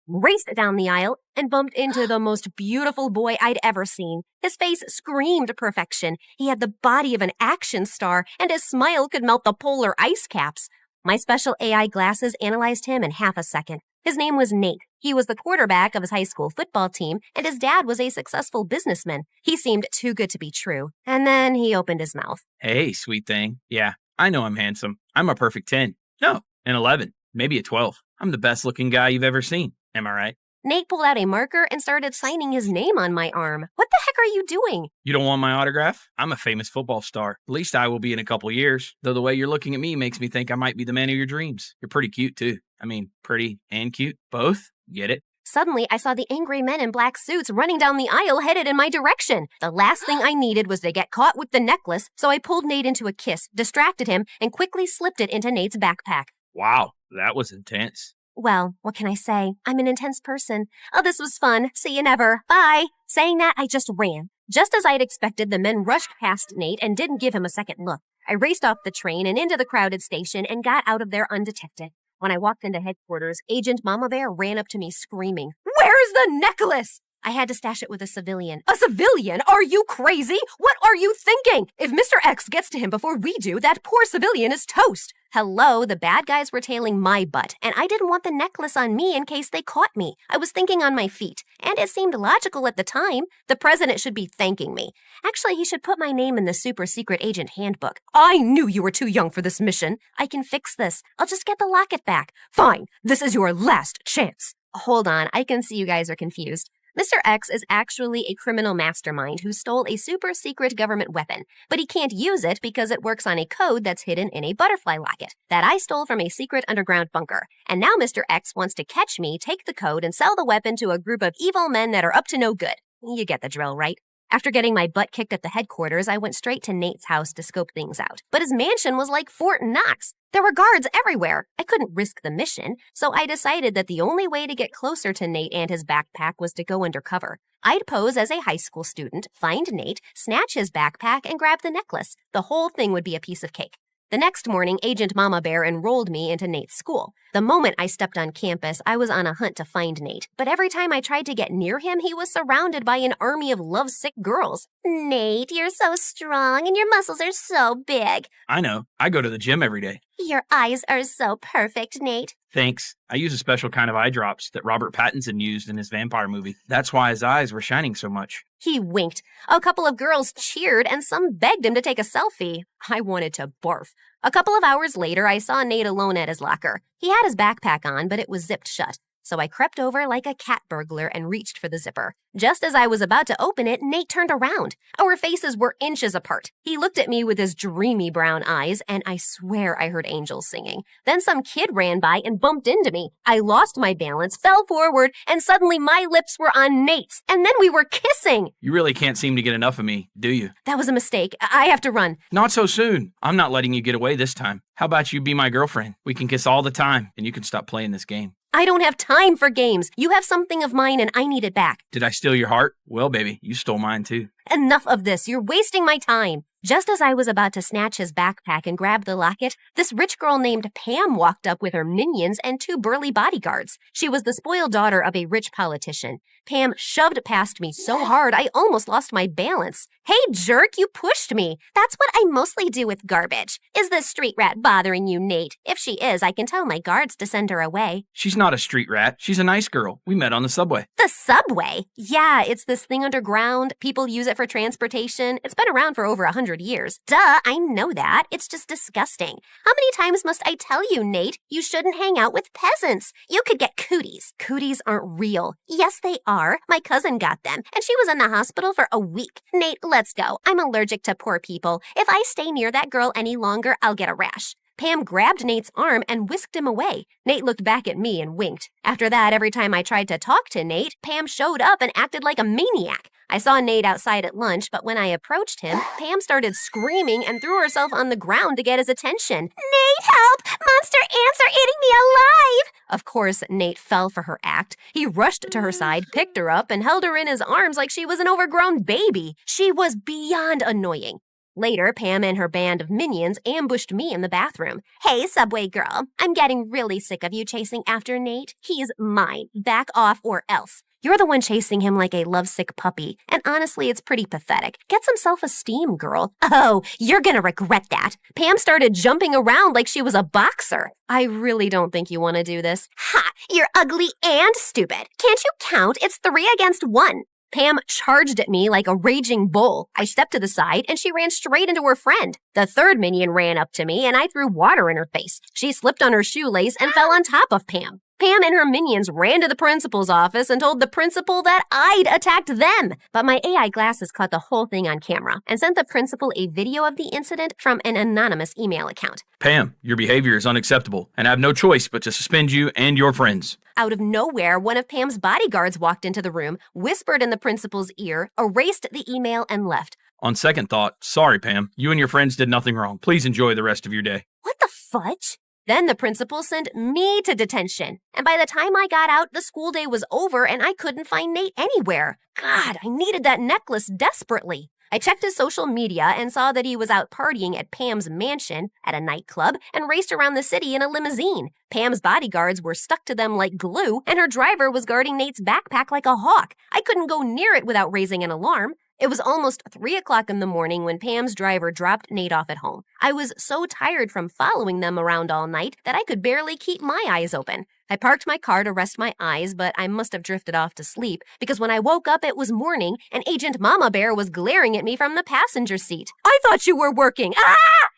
raced down the aisle, and bumped into the most beautiful boy I'd ever seen. His face screamed perfection. He had the body of an action star, and his smile could melt the polar ice caps. My special AI glasses analyzed him in half a second. His name was Nate. He was the quarterback of his high school football team, and his dad was a successful businessman. He seemed too good to be true. And then he opened his mouth. Hey, sweet thing. Yeah, I know I'm handsome. I'm a perfect 10. No, an 11. Maybe a 12. I'm the best looking guy you've ever seen. Am I right? Nate pulled out a marker and started signing his name on my arm. What the heck are you doing? You don't want my autograph? I'm a famous football star. At least I will be in a couple years. Though the way you're looking at me makes me think I might be the man of your dreams. You're pretty cute, too. I mean, pretty and cute. Both? Get it? Suddenly, I saw the angry men in black suits running down the aisle headed in my direction. The last thing I needed was to get caught with the necklace, so I pulled Nate into a kiss, distracted him, and quickly slipped it into Nate's backpack. Wow, that was intense. Well, what can I say? I'm an intense person. Oh, this was fun. See you never. Bye. Saying that, I just ran. Just as I had expected, the men rushed past Nate and didn't give him a second look. I raced off the train and into the crowded station and got out of there undetected. When I walked into headquarters, Agent Mama Bear ran up to me screaming, "Where's the necklace?" I had to stash it with a civilian. A civilian? Are you crazy? What are you thinking? If Mr. X gets to him before we do, that poor civilian is toast. Hello, the bad guys were tailing my butt, and I didn't want the necklace on me in case they caught me. I was thinking on my feet, and it seemed logical at the time. The president should be thanking me. Actually, he should put my name in the super secret agent handbook. I knew you were too young for this mission. I can fix this. I'll just get the locket back. Fine, this is your last chance. Hold on, I can see you guys are confused. Mr. X is actually a criminal mastermind who stole a super secret government weapon, but he can't use it because it works on a code that's hidden in a butterfly locket that I stole from a secret underground bunker. And now Mr. X wants to catch me, take the code, and sell the weapon to a group of evil men that are up to no good. You get the drill, right? After getting my butt kicked at the headquarters, I went straight to Nate's house to scope things out. But his mansion was like Fort Knox. There were guards everywhere. I couldn't risk the mission, so I decided that the only way to get closer to Nate and his backpack was to go undercover. I'd pose as a high school student, find Nate, snatch his backpack, and grab the necklace. The whole thing would be a piece of cake. The next morning, Agent Mama Bear enrolled me into Nate's school. The moment I stepped on campus, I was on a hunt to find Nate. But every time I tried to get near him, he was surrounded by an army of lovesick girls. Nate, you're so strong and your muscles are so big. I know. I go to the gym every day. Your eyes are so perfect, Nate. Thanks. I use a special kind of eye drops that Robert Pattinson used in his vampire movie. That's why his eyes were shining so much. He winked. A couple of girls cheered and some begged him to take a selfie. I wanted to barf. A couple of hours later, I saw Nate alone at his locker. He had his backpack on, but it was zipped shut. So I crept over like a cat burglar and reached for the zipper. Just as I was about to open it, Nate turned around. Our faces were inches apart. He looked at me with his dreamy brown eyes, and I swear I heard angels singing. Then some kid ran by and bumped into me. I lost my balance, fell forward, and suddenly my lips were on Nate's. And then we were kissing. You really can't seem to get enough of me, do you? That was a mistake. I have to run. Not so soon. I'm not letting you get away this time. How about you be my girlfriend? We can kiss all the time, and you can stop playing this game. I don't have time for games. You have something of mine and I need it back. Did I steal your heart? Well, baby, you stole mine too. Enough of this. You're wasting my time. Just as I was about to snatch his backpack and grab the locket, this rich girl named Pam walked up with her minions and 2 burly bodyguards. She was the spoiled daughter of a rich politician. Pam shoved past me so hard I almost lost my balance. Hey, jerk, you pushed me. That's what I mostly do with garbage. Is this street rat bothering you, Nate? If she is, I can tell my guards to send her away. She's not a street rat. She's a nice girl. We met on the subway. The subway? Yeah, it's this thing underground. People use it for transportation. It's been around for over 100 years. Duh, I know that. It's just disgusting. How many times must I tell you, Nate? You shouldn't hang out with peasants. You could get cooties. Cooties aren't real. Yes, they are. My cousin got them, and she was in the hospital for a week. Nate, let's go. I'm allergic to poor people. If I stay near that girl any longer, I'll get a rash. Pam grabbed Nate's arm and whisked him away. Nate looked back at me and winked. After that, every time I tried to talk to Nate, Pam showed up and acted like a maniac. I saw Nate outside at lunch, but when I approached him, Pam started screaming and threw herself on the ground to get his attention. Nate, help! Monster ants are eating me alive! Of course, Nate fell for her act. He rushed to her side, picked her up, and held her in his arms like she was an overgrown baby. She was beyond annoying. Later, Pam and her band of minions ambushed me in the bathroom. Hey, subway girl, I'm getting really sick of you chasing after Nate. He's mine. Back off or else. You're the one chasing him like a lovesick puppy, and honestly, it's pretty pathetic. Get some self-esteem, girl. Oh, you're gonna regret that. Pam started jumping around like she was a boxer. I really don't think you want to do this. Ha! You're ugly and stupid. Can't you count? It's 3 against 1. Pam charged at me like a raging bull. I stepped to the side, and she ran straight into her friend. The third minion ran up to me, and I threw water in her face. She slipped on her shoelace and fell on top of Pam. Pam and her minions ran to the principal's office and told the principal that I'd attacked them. But my AI glasses caught the whole thing on camera and sent the principal a video of the incident from an anonymous email account. Pam, your behavior is unacceptable, and I have no choice but to suspend you and your friends. Out of nowhere, one of Pam's bodyguards walked into the room, whispered in the principal's ear, erased the email, and left. On second thought, sorry, Pam. You and your friends did nothing wrong. Please enjoy the rest of your day. What the fudge? Then the principal sent me to detention. And by the time I got out, the school day was over and I couldn't find Nate anywhere. God, I needed that necklace desperately. I checked his social media and saw that he was out partying at Pam's mansion, at a nightclub, and raced around the city in a limousine. Pam's bodyguards were stuck to them like glue, and her driver was guarding Nate's backpack like a hawk. I couldn't go near it without raising an alarm. It was almost 3 o'clock in the morning when Pam's driver dropped Nate off at home. I was so tired from following them around all night that I could barely keep my eyes open. I parked my car to rest my eyes, but I must have drifted off to sleep because when I woke up it was morning and Agent Mama Bear was glaring at me from the passenger seat. I thought you were working. Ah!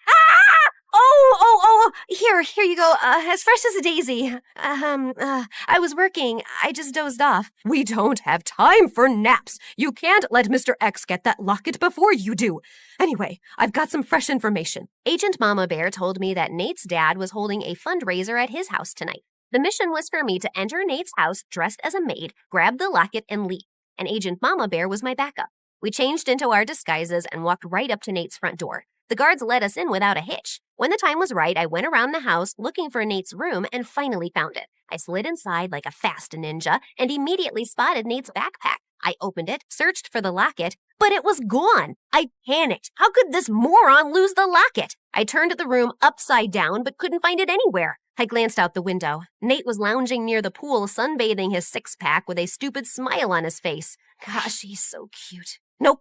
Ah! Oh, Here you go. As fresh as a daisy. I was working. I just dozed off. We don't have time for naps. You can't let Mr. X get that locket before you do. Anyway, I've got some fresh information. Agent Mama Bear told me that Nate's dad was holding a fundraiser at his house tonight. The mission was for me to enter Nate's house dressed as a maid, grab the locket, and leave. And Agent Mama Bear was my backup. We changed into our disguises and walked right up to Nate's front door. The guards let us in without a hitch. When the time was right, I went around the house looking for Nate's room and finally found it. I slid inside like a fast ninja and immediately spotted Nate's backpack. I opened it, searched for the locket, but it was gone. I panicked. How could this moron lose the locket? I turned the room upside down but couldn't find it anywhere. I glanced out the window. Nate was lounging near the pool, sunbathing his six-pack with a stupid smile on his face. Gosh, he's so cute. Nope.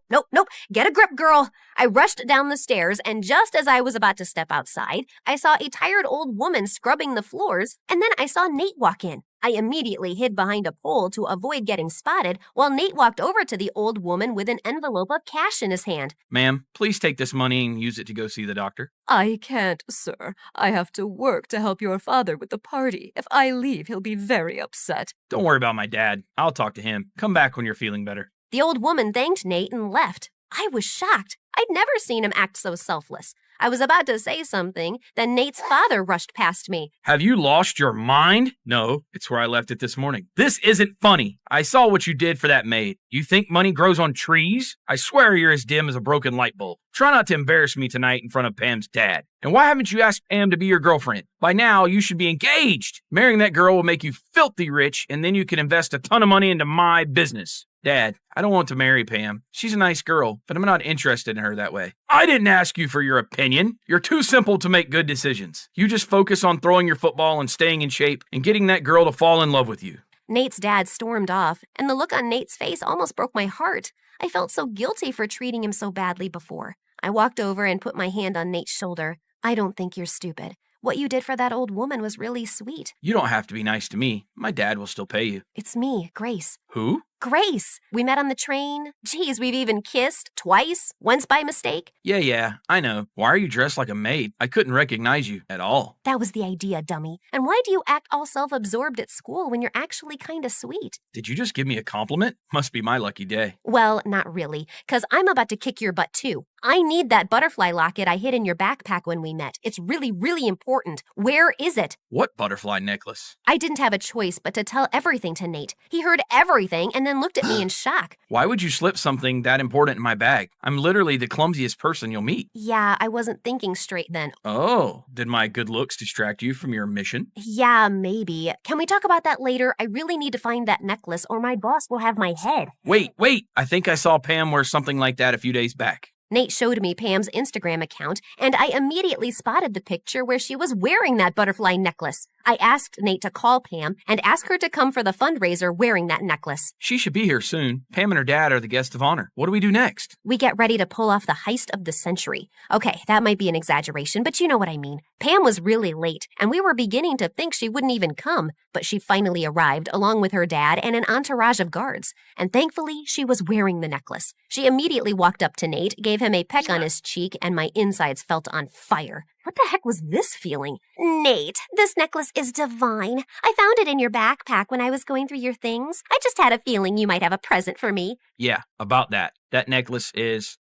Get a grip, girl. I rushed down the stairs, and just as I was about to step outside, I saw a tired old woman scrubbing the floors, and then I saw Nate walk in. I immediately hid behind a pole to avoid getting spotted while Nate walked over to the old woman with an envelope of cash in his hand. Ma'am, please take this money and use it to go see the doctor. I can't, sir. I have to work to help your father with the party. If I leave, he'll be very upset. Don't worry about my dad. I'll talk to him. Come back when you're feeling better. The old woman thanked Nate and left. I was shocked. I'd never seen him act so selfless. I was about to say something, then Nate's father rushed past me. Have you lost your mind? No, it's where I left it this morning. This isn't funny. I saw what you did for that maid. You think money grows on trees? I swear you're as dim as a broken light bulb. Try not to embarrass me tonight in front of Pam's dad. And why haven't you asked Pam to be your girlfriend? By now, you should be engaged. Marrying that girl will make you filthy rich, and then you can invest a ton of money into my business. Dad, I don't want to marry Pam. She's a nice girl, but I'm not interested in her that way. I didn't ask you for your opinion. You're too simple to make good decisions. You just focus on throwing your football and staying in shape and getting that girl to fall in love with you. Nate's dad stormed off, and the look on Nate's face almost broke my heart. I felt so guilty for treating him so badly before. I walked over and put my hand on Nate's shoulder. I don't think you're stupid. What you did for that old woman was really sweet. You don't have to be nice to me. My dad will still pay you. It's me, Grace. Who? Grace. We met on the train. Geez, we've even kissed twice, once by mistake. Yeah, I know. Why are you dressed like a maid? I couldn't recognize you at all. That was the idea, dummy. And why do you act all self-absorbed at school when you're actually kinda sweet? Did you just give me a compliment? Must be my lucky day. Well, not really, 'cause I'm about to kick your butt too. I need that butterfly locket I hid in your backpack when we met. It's really, really important. Where is it? What butterfly necklace? I didn't have a choice but to tell everything to Nate. He heard everything and then looked at me in shock. Why would you slip something that important in my bag? I'm literally the clumsiest person you'll meet. Yeah, I wasn't thinking straight then. Oh, did my good looks distract you from your mission? Yeah, maybe. Can we talk about that later? I really need to find that necklace or my boss will have my head. Wait. I think I saw Pam wear something like that a few days back. Nate showed me Pam's Instagram account, and I immediately spotted the picture where she was wearing that butterfly necklace. I asked Nate to call Pam and ask her to come for the fundraiser wearing that necklace. She should be here soon. Pam and her dad are the guests of honor. What do we do next? We get ready to pull off the heist of the century. Okay, that might be an exaggeration, but you know what I mean. Pam was really late, and we were beginning to think she wouldn't even come, but she finally arrived along with her dad and an entourage of guards. And thankfully, she was wearing the necklace. She immediately walked up to Nate, gave him a peck on his cheek, and my insides felt on fire. What the heck was this feeling? Nate, this necklace is divine. I found it in your backpack when I was going through your things. I just had a feeling you might have a present for me. Yeah, about that. That necklace is,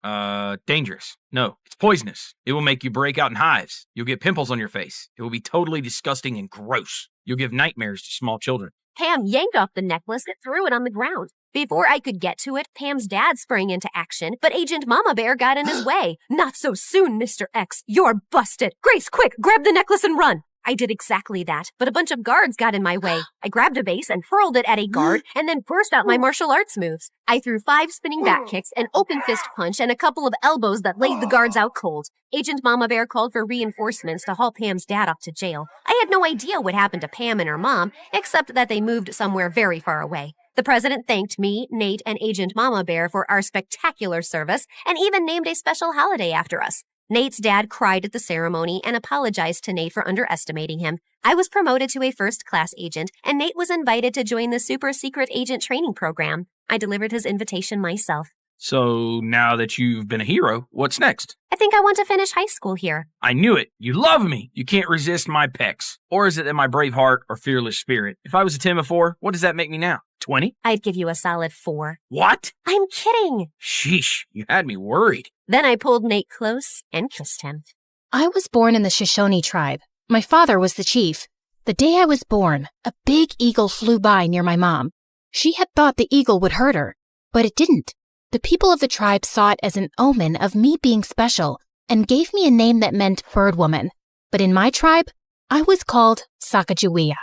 dangerous. No, it's poisonous. It will make you break out in hives. You'll get pimples on your face. It will be totally disgusting and gross. You'll give nightmares to small children. Pam yanked off the necklace and threw it on the ground. Before I could get to it, Pam's dad sprang into action, but Agent Mama Bear got in his way. Not so soon, Mr. X. You're busted. Grace, quick, grab the necklace and run. I did exactly that, but a bunch of guards got in my way. I grabbed a vase and hurled it at a guard and then burst out my martial arts moves. I threw 5 spinning back kicks, an open fist punch, and a couple of elbows that laid the guards out cold. Agent Mama Bear called for reinforcements to haul Pam's dad off to jail. I had no idea what happened to Pam and her mom, except that they moved somewhere very far away. The president thanked me, Nate, and Agent Mama Bear for our spectacular service and even named a special holiday after us. Nate's dad cried at the ceremony and apologized to Nate for underestimating him. I was promoted to a first-class agent, and Nate was invited to join the super secret agent training program. I delivered his invitation myself. So now that you've been a hero, what's next? I think I want to finish high school here. I knew it. You love me. You can't resist my pecs. Or is it that my brave heart or fearless spirit? If I was a 10 before, what does that make me now? 20? I'd give you a solid 4. What? I'm kidding. Sheesh, you had me worried. Then I pulled Nate close and kissed him. I was born in the Shoshone tribe. My father was the chief. The day I was born, a big eagle flew by near my mom. She had thought the eagle would hurt her, but it didn't. The people of the tribe saw it as an omen of me being special and gave me a name that meant bird woman. But in my tribe, I was called Sacagawea.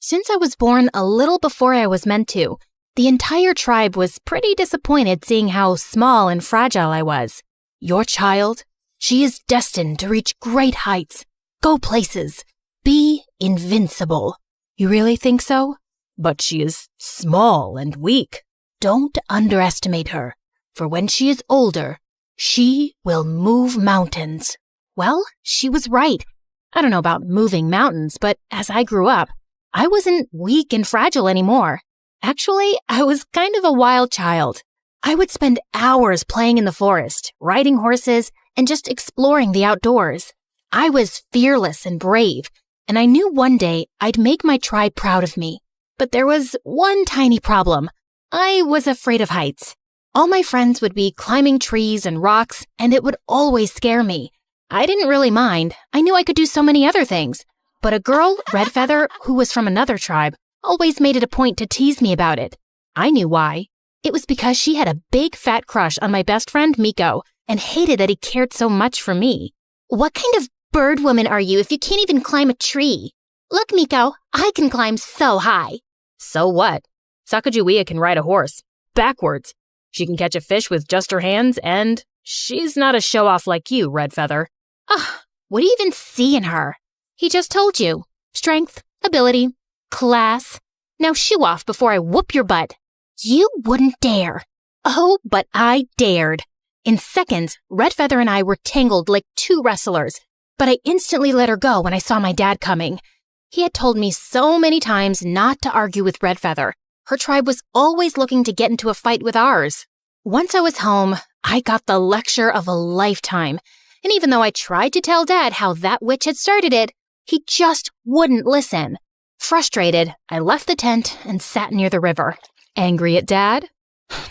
Since I was born a little before I was meant to, the entire tribe was pretty disappointed seeing how small and fragile I was. Your child, she is destined to reach great heights, go places, be invincible. You really think so? But she is small and weak. Don't underestimate her, for when she is older, she will move mountains. Well, she was right. I don't know about moving mountains, but as I grew up, I wasn't weak and fragile anymore. Actually, I was kind of a wild child. I would spend hours playing in the forest, riding horses, and just exploring the outdoors. I was fearless and brave, and I knew one day I'd make my tribe proud of me. But there was one tiny problem. I was afraid of heights. All my friends would be climbing trees and rocks, and it would always scare me. I didn't really mind. I knew I could do so many other things. But a girl, Redfeather, who was from another tribe, always made it a point to tease me about it. I knew why. It was because she had a big fat crush on my best friend, Miko, and hated that he cared so much for me. What kind of bird woman are you if you can't even climb a tree? Look, Miko, I can climb so high. So what? Sacagawea can ride a horse. Backwards. She can catch a fish with just her hands, and she's not a show-off like you, Redfeather. Ugh, what do you even see in her? He just told you. Strength, ability, class. Now shoo off before I whoop your butt. You wouldn't dare. Oh, but I dared. In seconds, Redfeather and I were tangled like two wrestlers, but I instantly let her go when I saw my dad coming. He had told me so many times not to argue with Redfeather. Her tribe was always looking to get into a fight with ours. Once I was home, I got the lecture of a lifetime, and even though I tried to tell Dad how that witch had started it, he just wouldn't listen. Frustrated, I left the tent and sat near the river. Angry at Dad?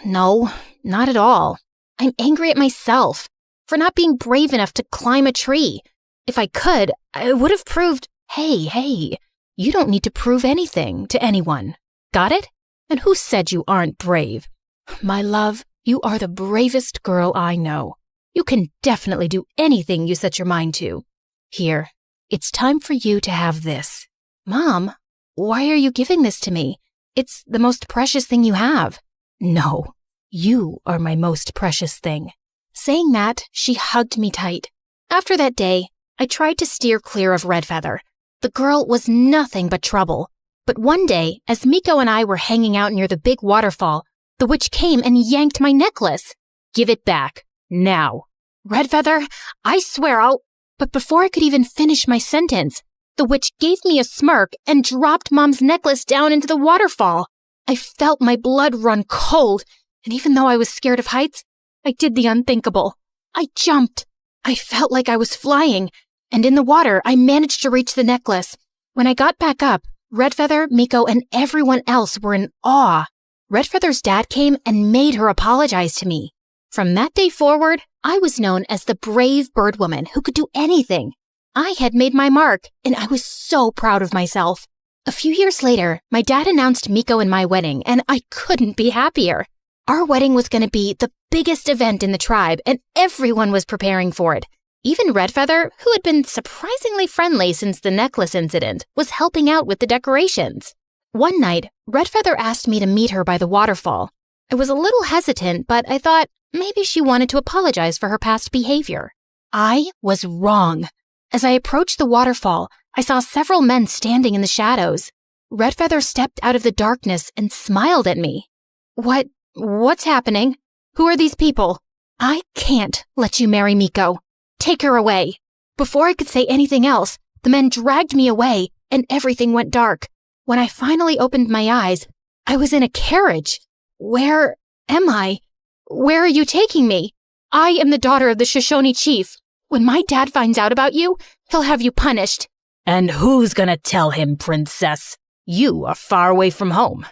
No, not at all. I'm angry at myself for not being brave enough to climb a tree. If I could, I would have proved, hey, you don't need to prove anything to anyone. Got it? And who said you aren't brave? My love, you are the bravest girl I know. You can definitely do anything you set your mind to. Here, it's time for you to have this. Mom, why are you giving this to me? It's the most precious thing you have. No, you are my most precious thing. Saying that, she hugged me tight. After that day, I tried to steer clear of Redfeather. The girl was nothing but trouble. But one day, as Miko and I were hanging out near the big waterfall, the witch came and yanked my necklace. Give it back, now. Redfeather, I swear I'll... But before I could even finish my sentence, the witch gave me a smirk and dropped Mom's necklace down into the waterfall. I felt my blood run cold, and even though I was scared of heights, I did the unthinkable. I jumped. I felt like I was flying, and in the water, I managed to reach the necklace. When I got back up, Redfeather, Miko, and everyone else were in awe. Redfeather's dad came and made her apologize to me. From that day forward, I was known as the brave bird woman who could do anything. I had made my mark, and I was so proud of myself. A few years later, my dad announced Miko and my wedding, and I couldn't be happier. Our wedding was going to be the biggest event in the tribe, and everyone was preparing for it. Even Redfeather, who had been surprisingly friendly since the necklace incident, was helping out with the decorations. One night, Redfeather asked me to meet her by the waterfall. I was a little hesitant, but I thought maybe she wanted to apologize for her past behavior. I was wrong. As I approached the waterfall, I saw several men standing in the shadows. Redfeather stepped out of the darkness and smiled at me. What's happening? Who are these people? I can't let you marry Miko. Take her away. Before I could say anything else, the men dragged me away and everything went dark. When I finally opened my eyes, I was in a carriage. Where am I? Where are you taking me? I am the daughter of the Shoshone chief. When my dad finds out about you, he'll have you punished. And who's gonna tell him, princess? You are far away from home.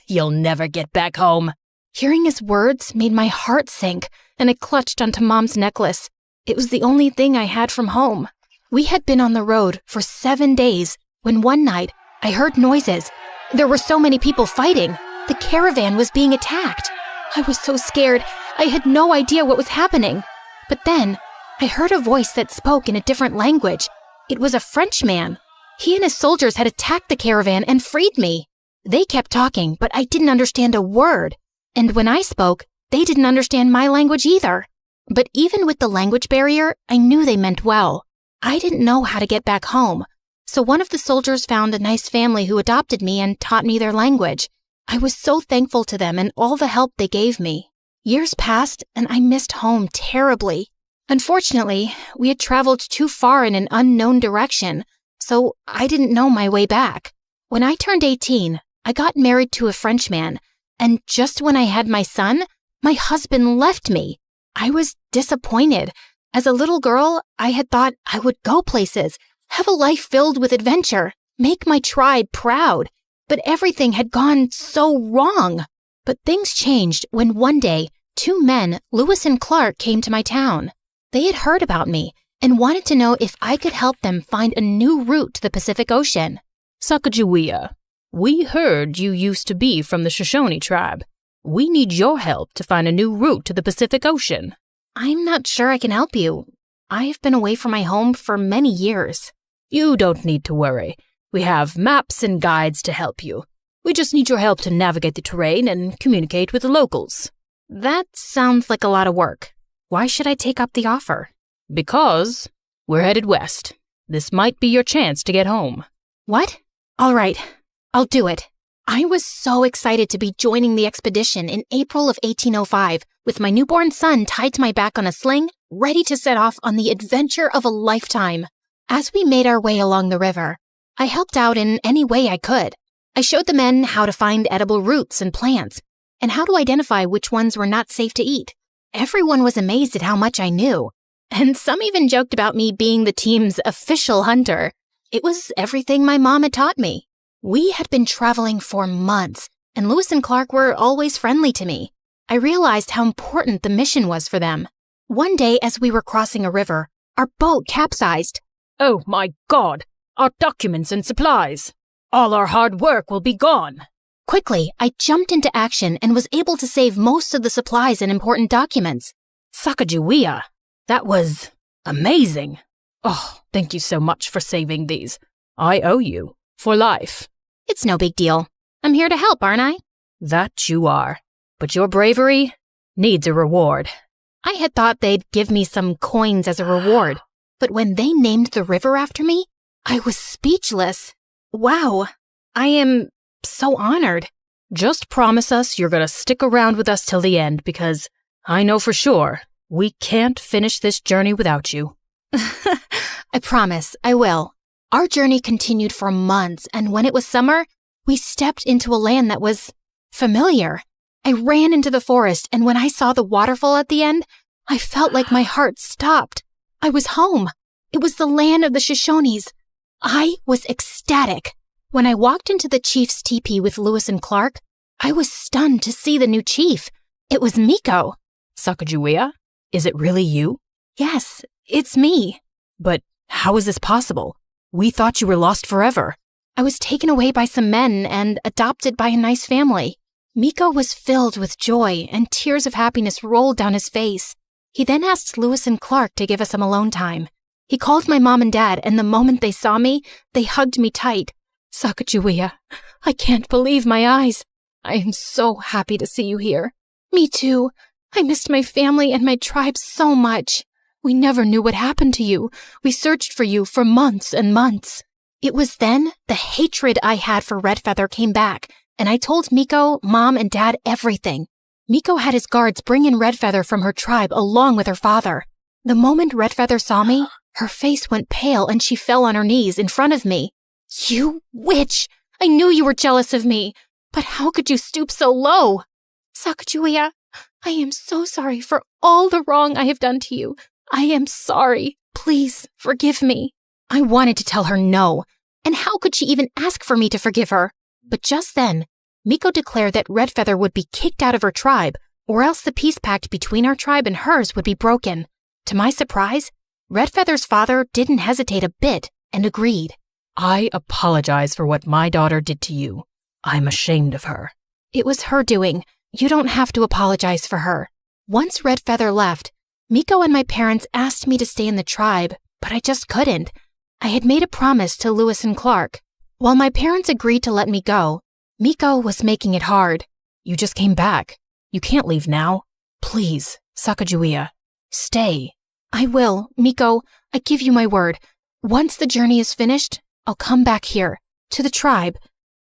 You'll never get back home. Hearing his words made my heart sink, and I clutched onto Mom's necklace. It was the only thing I had from home. We had been on the road for 7 days when one night I heard noises. There were so many people fighting. The caravan was being attacked. I was so scared. I had no idea what was happening. But then I heard a voice that spoke in a different language. It was a Frenchman. He and his soldiers had attacked the caravan and freed me. They kept talking, but I didn't understand a word. And when I spoke, they didn't understand my language either. But even with the language barrier, I knew they meant well. I didn't know how to get back home. So one of the soldiers found a nice family who adopted me and taught me their language. I was so thankful to them and all the help they gave me. Years passed, and I missed home terribly. Unfortunately, we had traveled too far in an unknown direction, so I didn't know my way back. When I turned 18, I got married to a Frenchman, and just when I had my son, my husband left me. I was disappointed. As a little girl, I had thought I would go places, have a life filled with adventure, make my tribe proud. But everything had gone so wrong. But things changed when one day, 2 men, Lewis and Clark, came to my town. They had heard about me and wanted to know if I could help them find a new route to the Pacific Ocean. Sacagawea, we heard you used to be from the Shoshone tribe. We need your help to find a new route to the Pacific Ocean. I'm not sure I can help you. I have been away from my home for many years. You don't need to worry. We have maps and guides to help you. We just need your help to navigate the terrain and communicate with the locals. That sounds like a lot of work. Why should I take up the offer? Because we're headed west. This might be your chance to get home. What? All right, I'll do it. I was so excited to be joining the expedition in April of 1805 with my newborn son tied to my back on a sling, ready to set off on the adventure of a lifetime. As we made our way along the river, I helped out in any way I could. I showed the men how to find edible roots and plants, and how to identify which ones were not safe to eat. Everyone was amazed at how much I knew, and some even joked about me being the team's official hunter. It was everything my mom had taught me. We had been traveling for months, and Lewis and Clark were always friendly to me. I realized how important the mission was for them. One day, as we were crossing a river, our boat capsized. Oh my God! Our documents and supplies. All our hard work will be gone. Quickly, I jumped into action and was able to save most of the supplies and important documents. Sacagawea, that was amazing. Oh, thank you so much for saving these. I owe you for life. It's no big deal. I'm here to help, aren't I? That you are. But your bravery needs a reward. I had thought they'd give me some coins as a reward, but when they named the river after me, I was speechless. Wow, I am so honored. Just promise us you're gonna stick around with us till the end, because I know for sure we can't finish this journey without you. I promise, I will. Our journey continued for months, and when it was summer, we stepped into a land that was familiar. I ran into the forest, and when I saw the waterfall at the end, I felt like my heart stopped. I was home. It was the land of the Shoshones. I was ecstatic. When I walked into the chief's teepee with Lewis and Clark, I was stunned to see the new chief. It was Miko. Sacagawea, is it really you? Yes, it's me. But how is this possible? We thought you were lost forever. I was taken away by some men and adopted by a nice family. Miko was filled with joy, and tears of happiness rolled down his face. He then asked Lewis and Clark to give us some alone time. He called my mom and dad, and the moment they saw me, they hugged me tight. Sacagawea, I can't believe my eyes. I am so happy to see you here. Me too. I missed my family and my tribe so much. We never knew what happened to you. We searched for you for months and months. It was then the hatred I had for Redfeather came back, and I told Miko, Mom, and Dad everything. Miko had his guards bring in Redfeather from her tribe along with her father. The moment Redfeather saw me, her face went pale and she fell on her knees in front of me. You witch! I knew you were jealous of me, but how could you stoop so low? Sacagawea, I am so sorry for all the wrong I have done to you. I am sorry. Please forgive me. I wanted to tell her no. And how could she even ask for me to forgive her? But just then, Miko declared that Redfeather would be kicked out of her tribe, or else the peace pact between our tribe and hers would be broken. To my surprise, Redfeather's father didn't hesitate a bit and agreed. I apologize for what my daughter did to you. I'm ashamed of her. It was her doing. You don't have to apologize for her. Once Redfeather left, Miko and my parents asked me to stay in the tribe, but I just couldn't. I had made a promise to Lewis and Clark. While my parents agreed to let me go, Miko was making it hard. You just came back. You can't leave now. Please, Sacagawea, stay. I will, Miko. I give you my word. Once the journey is finished, I'll come back here, to the tribe,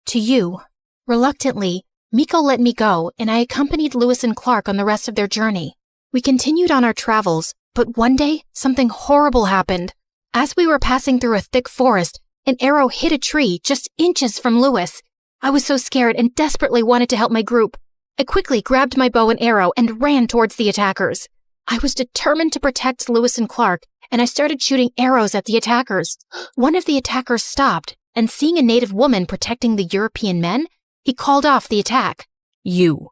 to you. Reluctantly, Miko let me go, and I accompanied Lewis and Clark on the rest of their journey. We continued on our travels, but one day, something horrible happened. As we were passing through a thick forest, an arrow hit a tree just inches from Lewis. I was so scared and desperately wanted to help my group. I quickly grabbed my bow and arrow and ran towards the attackers. I was determined to protect Lewis and Clark, and I started shooting arrows at the attackers. One of the attackers stopped, and seeing a native woman protecting the European men, he called off the attack. You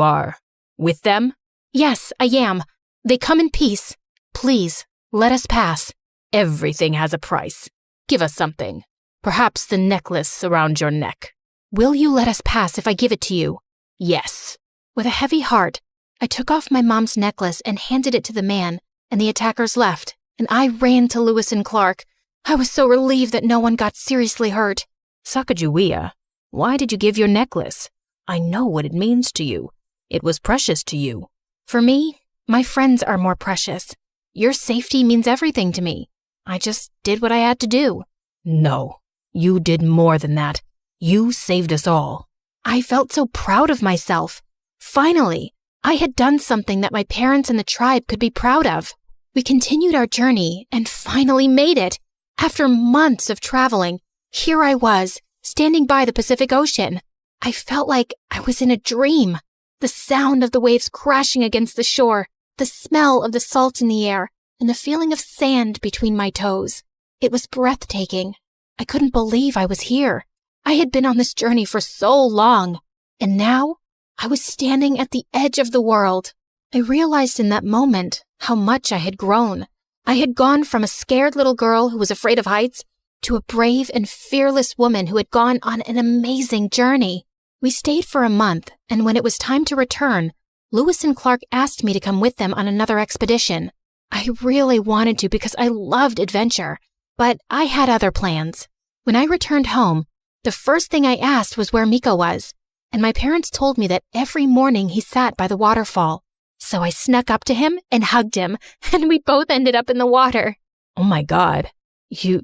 are with them? Yes, I am. They come in peace. Please, let us pass. Everything has a price. Give us something. Perhaps the necklace around your neck. Will you let us pass if I give it to you? Yes. With a heavy heart, I took off my mom's necklace and handed it to the man, and the attackers left, and I ran to Lewis and Clark. I was so relieved that no one got seriously hurt. Sacagawea, why did you give your necklace? I know what it means to you. It was precious to you. For me, my friends are more precious. Your safety means everything to me. I just did what I had to do. No, you did more than that. You saved us all. I felt so proud of myself. Finally, I had done something that my parents and the tribe could be proud of. We continued our journey and finally made it. After months of traveling, here I was, standing by the Pacific Ocean. I felt like I was in a dream. The sound of the waves crashing against the shore, the smell of the salt in the air, and the feeling of sand between my toes. It was breathtaking. I couldn't believe I was here. I had been on this journey for so long, and now I was standing at the edge of the world. I realized in that moment how much I had grown. I had gone from a scared little girl who was afraid of heights to a brave and fearless woman who had gone on an amazing journey. We stayed for a month, and when it was time to return, Lewis and Clark asked me to come with them on another expedition. I really wanted to because I loved adventure, but I had other plans. When I returned home, the first thing I asked was where Miko was, and my parents told me that every morning he sat by the waterfall. So I snuck up to him and hugged him, and we both ended up in the water. Oh my God, you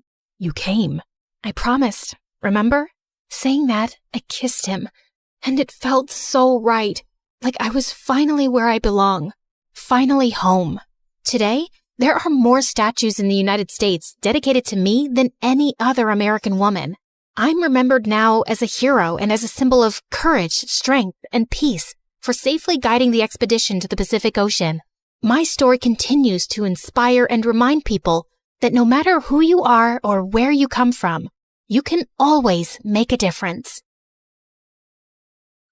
came. I promised, remember? Saying that, I kissed him, and it felt so right, like I was finally where I belong, finally home. Today, there are more statues in the United States dedicated to me than any other American woman. I'm remembered now as a hero and as a symbol of courage, strength, and peace for safely guiding the expedition to the Pacific Ocean. My story continues to inspire and remind people that no matter who you are or where you come from, you can always make a difference.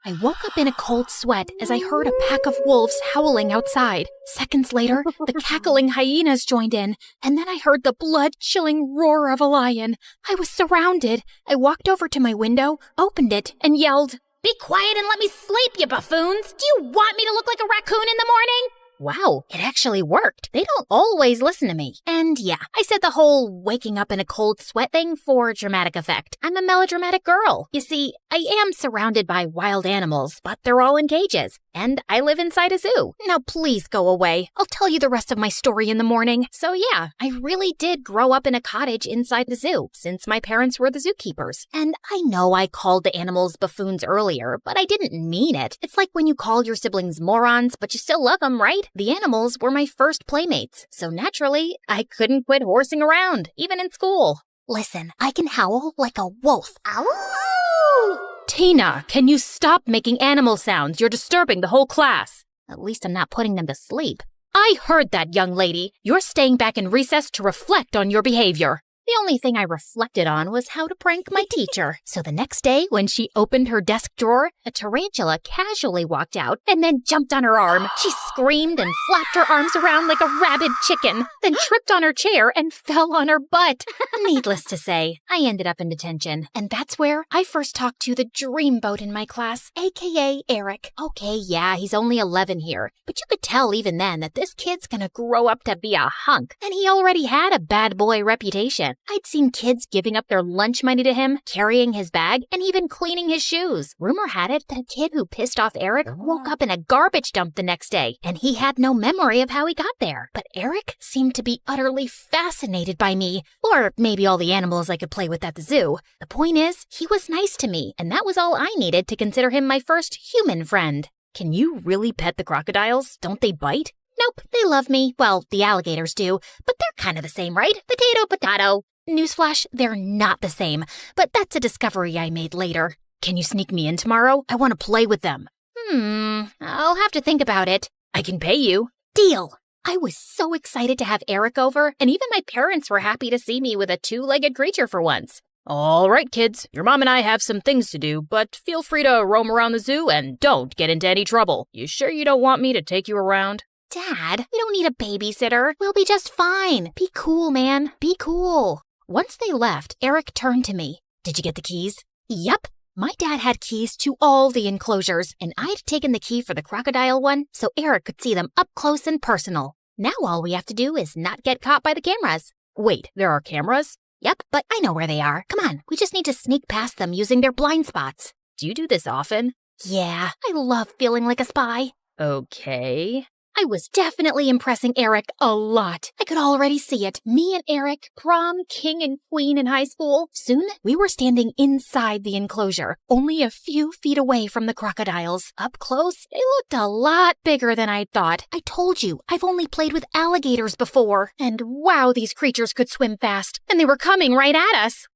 I woke up in a cold sweat as I heard a pack of wolves howling outside. Seconds later, the cackling hyenas joined in, and then I heard the blood-chilling roar of a lion. I was surrounded. I walked over to my window, opened it, and yelled, "Be quiet and let me sleep, you buffoons! Do you want me to look like a raccoon in the morning?" Wow, it actually worked. They don't always listen to me. And yeah, I said the whole waking up in a cold sweat thing for dramatic effect. I'm a melodramatic girl. You see, I am surrounded by wild animals, but they're all in cages. And I live inside a zoo. Now please go away. I'll tell you the rest of my story in the morning. So yeah, I really did grow up in a cottage inside the zoo, since my parents were the zookeepers. And I know I called the animals buffoons earlier, but I didn't mean it. It's like when you call your siblings morons, but you still love them, right? The animals were my first playmates, so naturally, I couldn't quit horsing around, even in school. Listen, I can howl like a wolf. Ow! Tina, can you stop making animal sounds? You're disturbing the whole class. At least I'm not putting them to sleep. I heard that, young lady. You're staying back in recess to reflect on your behavior. The only thing I reflected on was how to prank my teacher. So the next day, when she opened her desk drawer, a tarantula casually walked out and then jumped on her arm. She screamed and flapped her arms around like a rabid chicken, then tripped on her chair and fell on her butt. Needless to say, I ended up in detention. And that's where I first talked to the dreamboat in my class, aka Eric. Okay, yeah, he's only 11 here, but you could tell even then that this kid's gonna grow up to be a hunk. And he already had a bad boy reputation. I'd seen kids giving up their lunch money to him, carrying his bag, and even cleaning his shoes. Rumor had it that a kid who pissed off Eric woke up in a garbage dump the next day, and he had no memory of how he got there. But Eric seemed to be utterly fascinated by me, or maybe all the animals I could play with at the zoo. The point is, he was nice to me, and that was all I needed to consider him my first human friend. Can you really pet the crocodiles? Don't they bite? Nope, they love me. Well, the alligators do, but they're kind of the same, right? Potato, potato. Newsflash, they're not the same, but that's a discovery I made later. Can you sneak me in tomorrow? I want to play with them. I'll have to think about it. I can pay you. Deal. I was so excited to have Eric over, and even my parents were happy to see me with a two-legged creature for once. All right, kids, your mom and I have some things to do, but feel free to roam around the zoo and don't get into any trouble. You sure you don't want me to take you around? Dad, we don't need a babysitter. We'll be just fine. Be cool, man. Be cool. Once they left, Eric turned to me. Did you get the keys? Yep. My dad had keys to all the enclosures, and I'd taken the key for the crocodile one so Eric could see them up close and personal. Now all we have to do is not get caught by the cameras. Wait, there are cameras? Yep, but I know where they are. Come on, we just need to sneak past them using their blind spots. Do you do this often? Yeah, I love feeling like a spy. Okay. I was definitely impressing Eric a lot. I could already see it. Me and Eric, prom king and queen in high school. Soon, we were standing inside the enclosure, only a few feet away from the crocodiles. Up close, they looked a lot bigger than I'd thought. I told you, I've only played with alligators before. And wow, these creatures could swim fast. And they were coming right at us.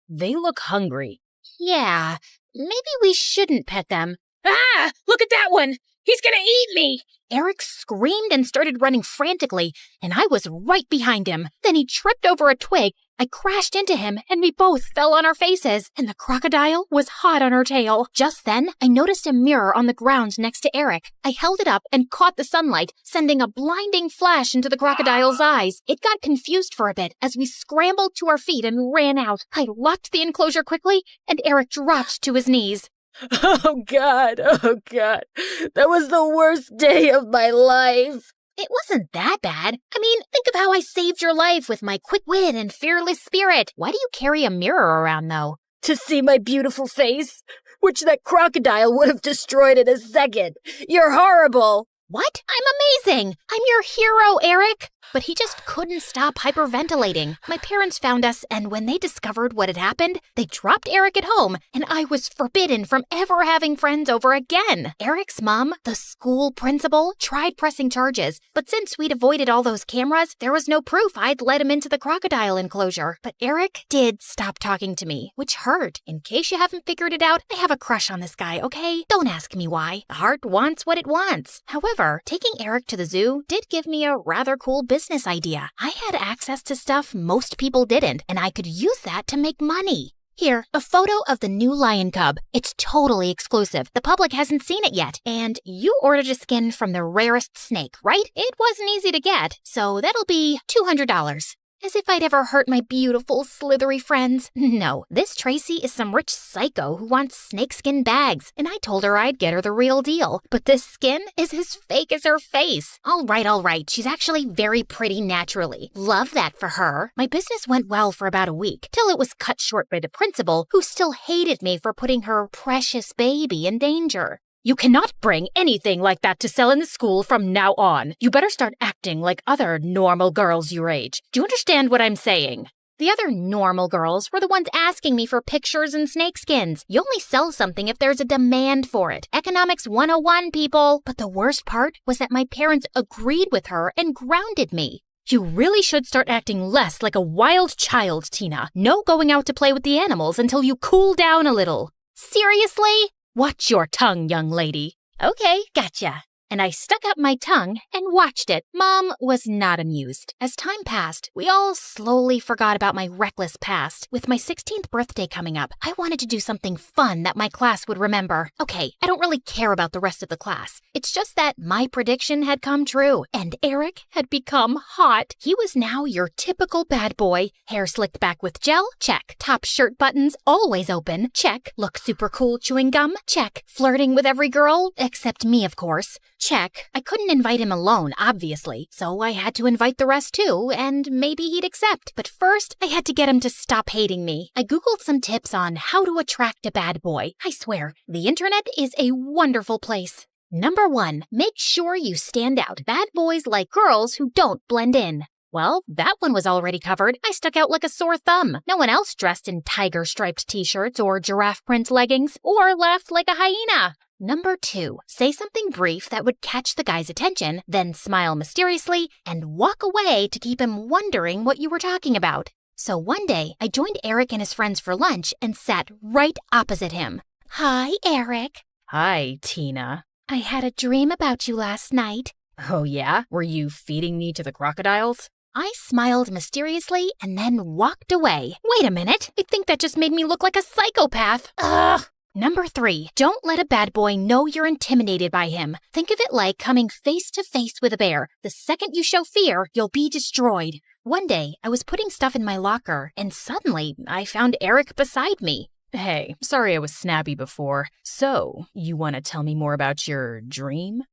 They look hungry. Yeah, maybe we shouldn't pet them. Ah, look at that one! He's gonna eat me! Eric screamed and started running frantically, and I was right behind him. Then he tripped over a twig. I crashed into him, and we both fell on our faces, and the crocodile was hot on her tail. Just then, I noticed a mirror on the ground next to Eric. I held it up and caught the sunlight, sending a blinding flash into the crocodile's eyes. It got confused for a bit as we scrambled to our feet and ran out. I locked the enclosure quickly, and Eric dropped to his knees. Oh, God. That was the worst day of my life. It wasn't that bad. I mean, think of how I saved your life with my quick wit and fearless spirit. Why do you carry a mirror around, though? To see my beautiful face, which that crocodile would have destroyed in a second. You're horrible. What? I'm amazing. I'm your hero, Eric. But he just couldn't stop hyperventilating. My parents found us, and when they discovered what had happened, they dropped Eric at home, and I was forbidden from ever having friends over again. Eric's mom, the school principal, tried pressing charges, but since we'd avoided all those cameras, there was no proof I'd let him into the crocodile enclosure. But Eric did stop talking to me, which hurt. In case you haven't figured it out, I have a crush on this guy, okay? Don't ask me why. The heart wants what it wants. However, taking Eric to the zoo did give me a rather cool business idea. I had access to stuff most people didn't, and I could use that to make money. Here, a photo of the new lion cub. It's totally exclusive. The public hasn't seen it yet. And you ordered a skin from the rarest snake, right? It wasn't easy to get, so that'll be $200. As if I'd ever hurt my beautiful, slithery friends. No, this Tracy is some rich psycho who wants snakeskin bags, and I told her I'd get her the real deal. But this skin is as fake as her face. All right. She's actually very pretty naturally. Love that for her. My business went well for about a week, till it was cut short by the principal, who still hated me for putting her precious baby in danger. You cannot bring anything like that to sell in the school from now on. You better start acting like other normal girls your age. Do you understand what I'm saying? The other normal girls were the ones asking me for pictures and snakeskins. You only sell something if there's a demand for it. Economics 101, people. But the worst part was that my parents agreed with her and grounded me. You really should start acting less like a wild child, Tina. No going out to play with the animals until you cool down a little. Seriously? Watch your tongue, young lady. Okay, gotcha. and I stuck out my tongue and watched it. Mom was not amused. As time passed, we all slowly forgot about my reckless past. With my 16th birthday coming up, I wanted to do something fun that my class would remember. Okay, I don't really care about the rest of the class. It's just that my prediction had come true, and Eric had become hot. He was now your typical bad boy. Hair slicked back with gel? Check. Top shirt buttons always open? Check. Look super cool chewing gum? Check. Flirting with every girl? Except me, of course. Check. I couldn't invite him alone, obviously, so I had to invite the rest too, and maybe he'd accept. But first, I had to get him to stop hating me. I googled some tips on how to attract a bad boy. I swear, the internet is a wonderful place. Number 1, make sure you stand out. Bad boys like girls who don't blend in. Well, that one was already covered. I stuck out like a sore thumb. No one else dressed in tiger-striped t-shirts or giraffe print leggings or laughed like a hyena. Number 2, say something brief that would catch the guy's attention, then smile mysteriously and walk away to keep him wondering what you were talking about. So one day, I joined Eric and his friends for lunch and sat right opposite him. Hi, Eric. Hi, Tina. I had a dream about you last night. Oh yeah? Were you feeding me to the crocodiles? I smiled mysteriously and then walked away. Wait a minute. I think that just made me look like a psychopath. Ugh. Number 3, don't let a bad boy know you're intimidated by him. Think of it like coming face to face with a bear. The second you show fear, you'll be destroyed. One day, I was putting stuff in my locker, and suddenly, I found Eric beside me. Hey, sorry I was snappy before. So, you want to tell me more about your dream?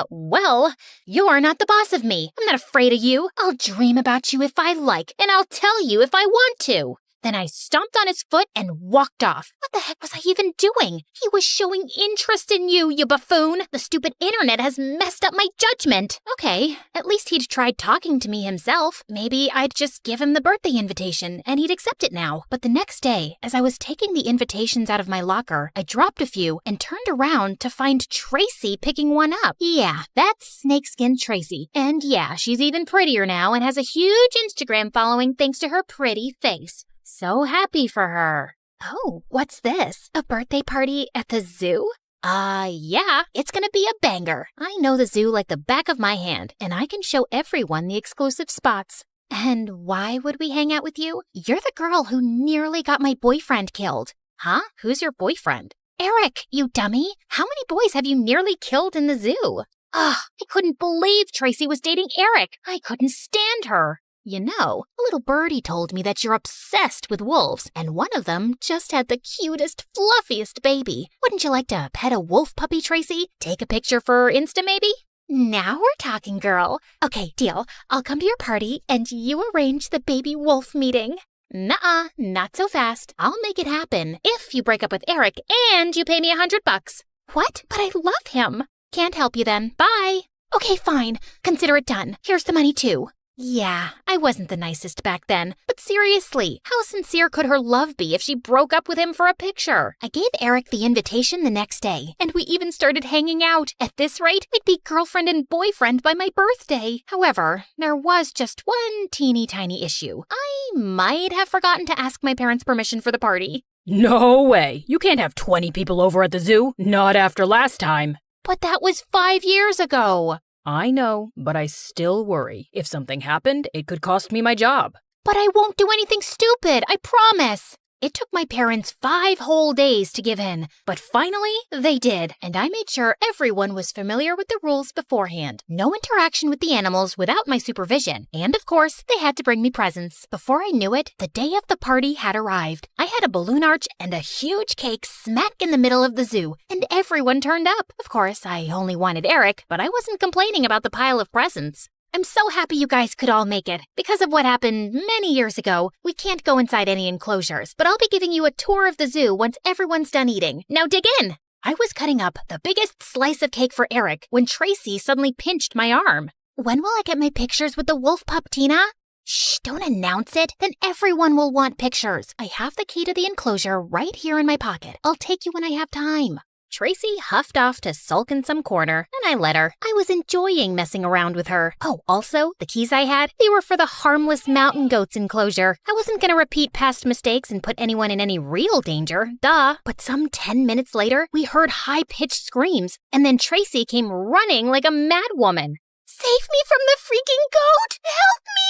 Well, you're not the boss of me. I'm not afraid of you. I'll dream about you if I like, and I'll tell you if I want to. Then I stomped on his foot and walked off. What the heck was I even doing? He was showing interest in you, you buffoon. The stupid internet has messed up my judgment. Okay, at least he'd tried talking to me himself. Maybe I'd just give him the birthday invitation and he'd accept it now. But the next day, as I was taking the invitations out of my locker, I dropped a few and turned around to find Tracy picking one up. Yeah, that's Snakeskin Tracy. And yeah, she's even prettier now and has a huge Instagram following thanks to her pretty face. So happy for her. Oh, what's this? A birthday party at the zoo? Yeah, it's gonna be a banger. I know the zoo like the back of my hand, and I can show everyone the exclusive spots. And why would we hang out with you? You're the girl who nearly got my boyfriend killed. Huh? Who's your boyfriend? Eric, you dummy. How many boys have you nearly killed in the zoo? Ugh, I couldn't believe Tracy was dating Eric. I couldn't stand her. You know, a little birdie told me that you're obsessed with wolves, and one of them just had the cutest, fluffiest baby. Wouldn't you like to pet a wolf puppy, Tracy? Take a picture for Insta, maybe? Now we're talking, girl. Okay, deal. I'll come to your party, and you arrange the baby wolf meeting. Nuh-uh, not so fast. I'll make it happen if you break up with Eric and you pay me $100. What? But I love him. Can't help you then. Bye. Okay, fine. Consider it done. Here's the money, too. Yeah, I wasn't the nicest back then, but seriously, how sincere could her love be if she broke up with him for a picture? I gave Eric the invitation the next day, and we even started hanging out. At this rate, we'd be girlfriend and boyfriend by my birthday. However, there was just one teeny tiny issue. I might have forgotten to ask my parents' permission for the party. No way! You can't have 20 people over at the zoo, not after last time. But that was 5 years ago. I know, but I still worry. If something happened, it could cost me my job. But I won't do anything stupid, I promise. It took my parents 5 whole days to give in, but finally they did, and I made sure everyone was familiar with the rules beforehand. No interaction with the animals without my supervision, and of course, they had to bring me presents. Before I knew it, the day of the party had arrived. I had a balloon arch and a huge cake smack in the middle of the zoo, and everyone turned up. Of course, I only wanted Eric, but I wasn't complaining about the pile of presents. I'm so happy you guys could all make it. Because of what happened many years ago, we can't go inside any enclosures, but I'll be giving you a tour of the zoo once everyone's done eating. Now dig in! I was cutting up the biggest slice of cake for Eric when Tracy suddenly pinched my arm. When will I get my pictures with the wolf pup, Tina? Shh, don't announce it. Then everyone will want pictures. I have the key to the enclosure right here in my pocket. I'll take you when I have time. Tracy huffed off to sulk in some corner, and I let her. I was enjoying messing around with her. Oh, also, the keys I had, they were for the harmless mountain goats enclosure. I wasn't gonna repeat past mistakes and put anyone in any real danger, duh. But some 10 minutes later, we heard high-pitched screams, and then Tracy came running like a mad woman. Save me from the freaking goat! Help me!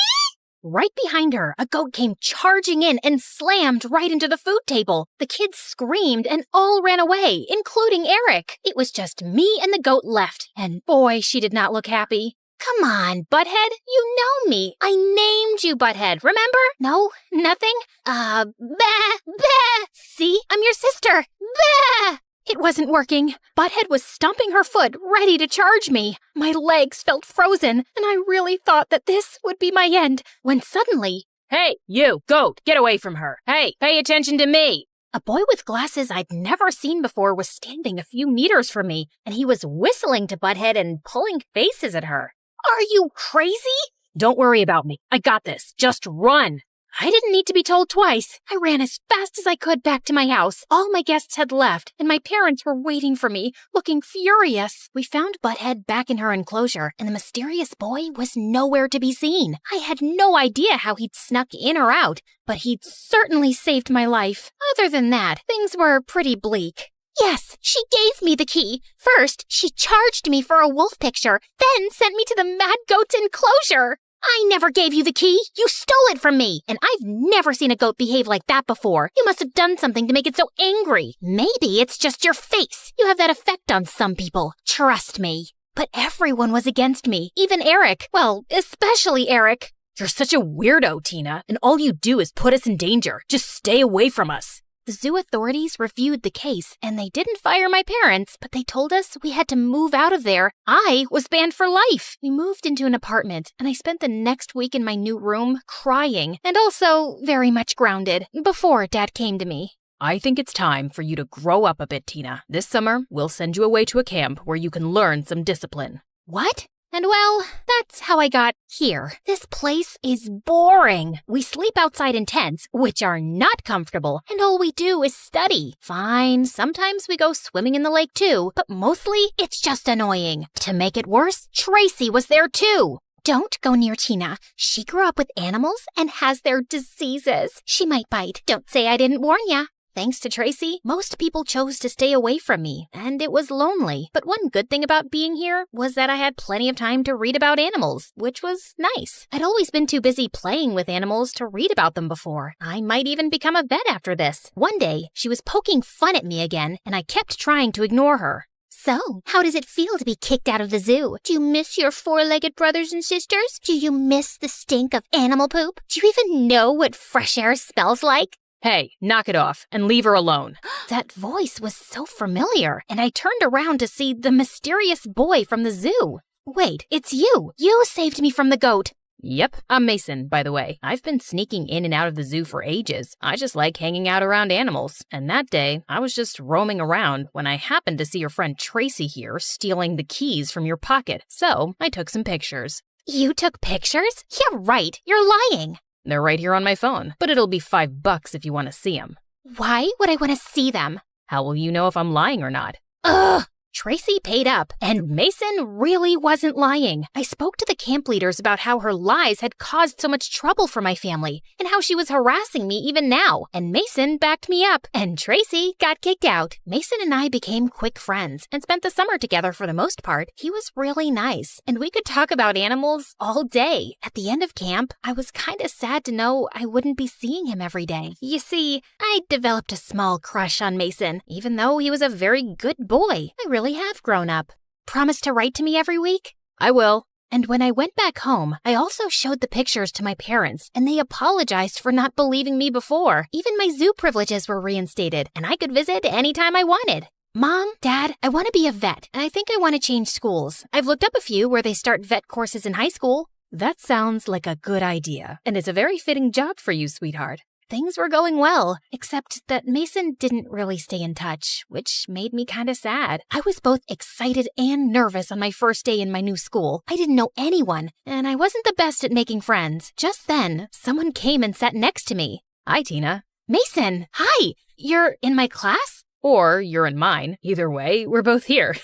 Right behind her, a goat came charging in and slammed right into the food table. The kids screamed and all ran away, including Eric. It was just me and the goat left, and boy, she did not look happy. Come on, Butthead, you know me. I named you Butthead, remember? No? Nothing? Bah, bah. See, I'm your sister. Bah! It wasn't working. Butthead was stomping her foot, ready to charge me. My legs felt frozen, and I really thought that this would be my end, when suddenly... Hey, you, goat, get away from her. Hey, pay attention to me. A boy with glasses I'd never seen before was standing a few meters from me, and he was whistling to Butthead and pulling faces at her. Are you crazy? Don't worry about me. I got this. Just run. I didn't need to be told twice. I ran as fast as I could back to my house. All my guests had left, and my parents were waiting for me, looking furious. We found Butthead back in her enclosure, and the mysterious boy was nowhere to be seen. I had no idea how he'd snuck in or out, but he'd certainly saved my life. Other than that, things were pretty bleak. Yes, she gave me the key. First, she charged me for a wolf picture, then sent me to the mad goat's enclosure. I never gave you the key. You stole it from me. And I've never seen a goat behave like that before. You must have done something to make it so angry. Maybe it's just your face. You have that effect on some people. Trust me. But everyone was against me. Even Eric. Well, especially Eric. You're such a weirdo, Tina, and all you do is put us in danger. Just stay away from us. The zoo authorities reviewed the case, and they didn't fire my parents, but they told us we had to move out of there. I was banned for life. We moved into an apartment, and I spent the next week in my new room crying, and also very much grounded, before Dad came to me. I think it's time for you to grow up a bit, Tina. This summer, we'll send you away to a camp where you can learn some discipline. What? And well, that's how I got here. This place is boring. We sleep outside in tents, which are not comfortable, and all we do is study. Fine, sometimes we go swimming in the lake too, but mostly it's just annoying. To make it worse, Tracy was there too. Don't go near Tina. She grew up with animals and has their diseases. She might bite. Don't say I didn't warn ya. Thanks to Tracy, most people chose to stay away from me, and it was lonely. But one good thing about being here was that I had plenty of time to read about animals, which was nice. I'd always been too busy playing with animals to read about them before. I might even become a vet after this. One day, she was poking fun at me again, and I kept trying to ignore her. So, how does it feel to be kicked out of the zoo? Do you miss your four-legged brothers and sisters? Do you miss the stink of animal poop? Do you even know what fresh air smells like? Hey, knock it off and leave her alone. That voice was so familiar, and I turned around to see the mysterious boy from the zoo. Wait, it's you. You saved me from the goat. Yep, I'm Mason, by the way. I've been sneaking in and out of the zoo for ages. I just like hanging out around animals. And that day, I was just roaming around when I happened to see your friend Tracy here stealing the keys from your pocket. So I took some pictures. You took pictures? Yeah, right. You're lying. They're right here on my phone, but it'll be $5 if you want to see them. Why would I want to see them? How will you know if I'm lying or not? Ugh! Tracy paid up, and Mason really wasn't lying. I spoke to the camp leaders about how her lies had caused so much trouble for my family, and how she was harassing me even now. And Mason backed me up, and Tracy got kicked out. Mason and I became quick friends, and spent the summer together for the most part. He was really nice, and we could talk about animals all day. At the end of camp, I was kinda sad to know I wouldn't be seeing him every day. You see, I developed a small crush on Mason, even though he was a very good boy. I really have grown up. Promise to write to me every week? I will. And when I went back home, I also showed the pictures to my parents, and they apologized for not believing me before. Even my zoo privileges were reinstated, and I could visit anytime I wanted. Mom, Dad, I want to be a vet, and I think I want to change schools. I've looked up a few where they start vet courses in high school. That sounds like a good idea, and it's a very fitting job for you, sweetheart. Things were going well, except that Mason didn't really stay in touch, which made me kind of sad. I was both excited and nervous on my first day in my new school. I didn't know anyone, and I wasn't the best at making friends. Just then, someone came and sat next to me. Hi, Tina. Mason, hi! You're in my class? Or you're in mine. Either way, we're both here.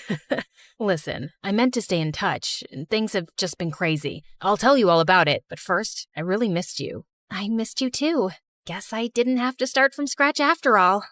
Listen, I meant to stay in touch, and things have just been crazy. I'll tell you all about it, but first, I really missed you. I missed you too. Guess I didn't have to start from scratch after all.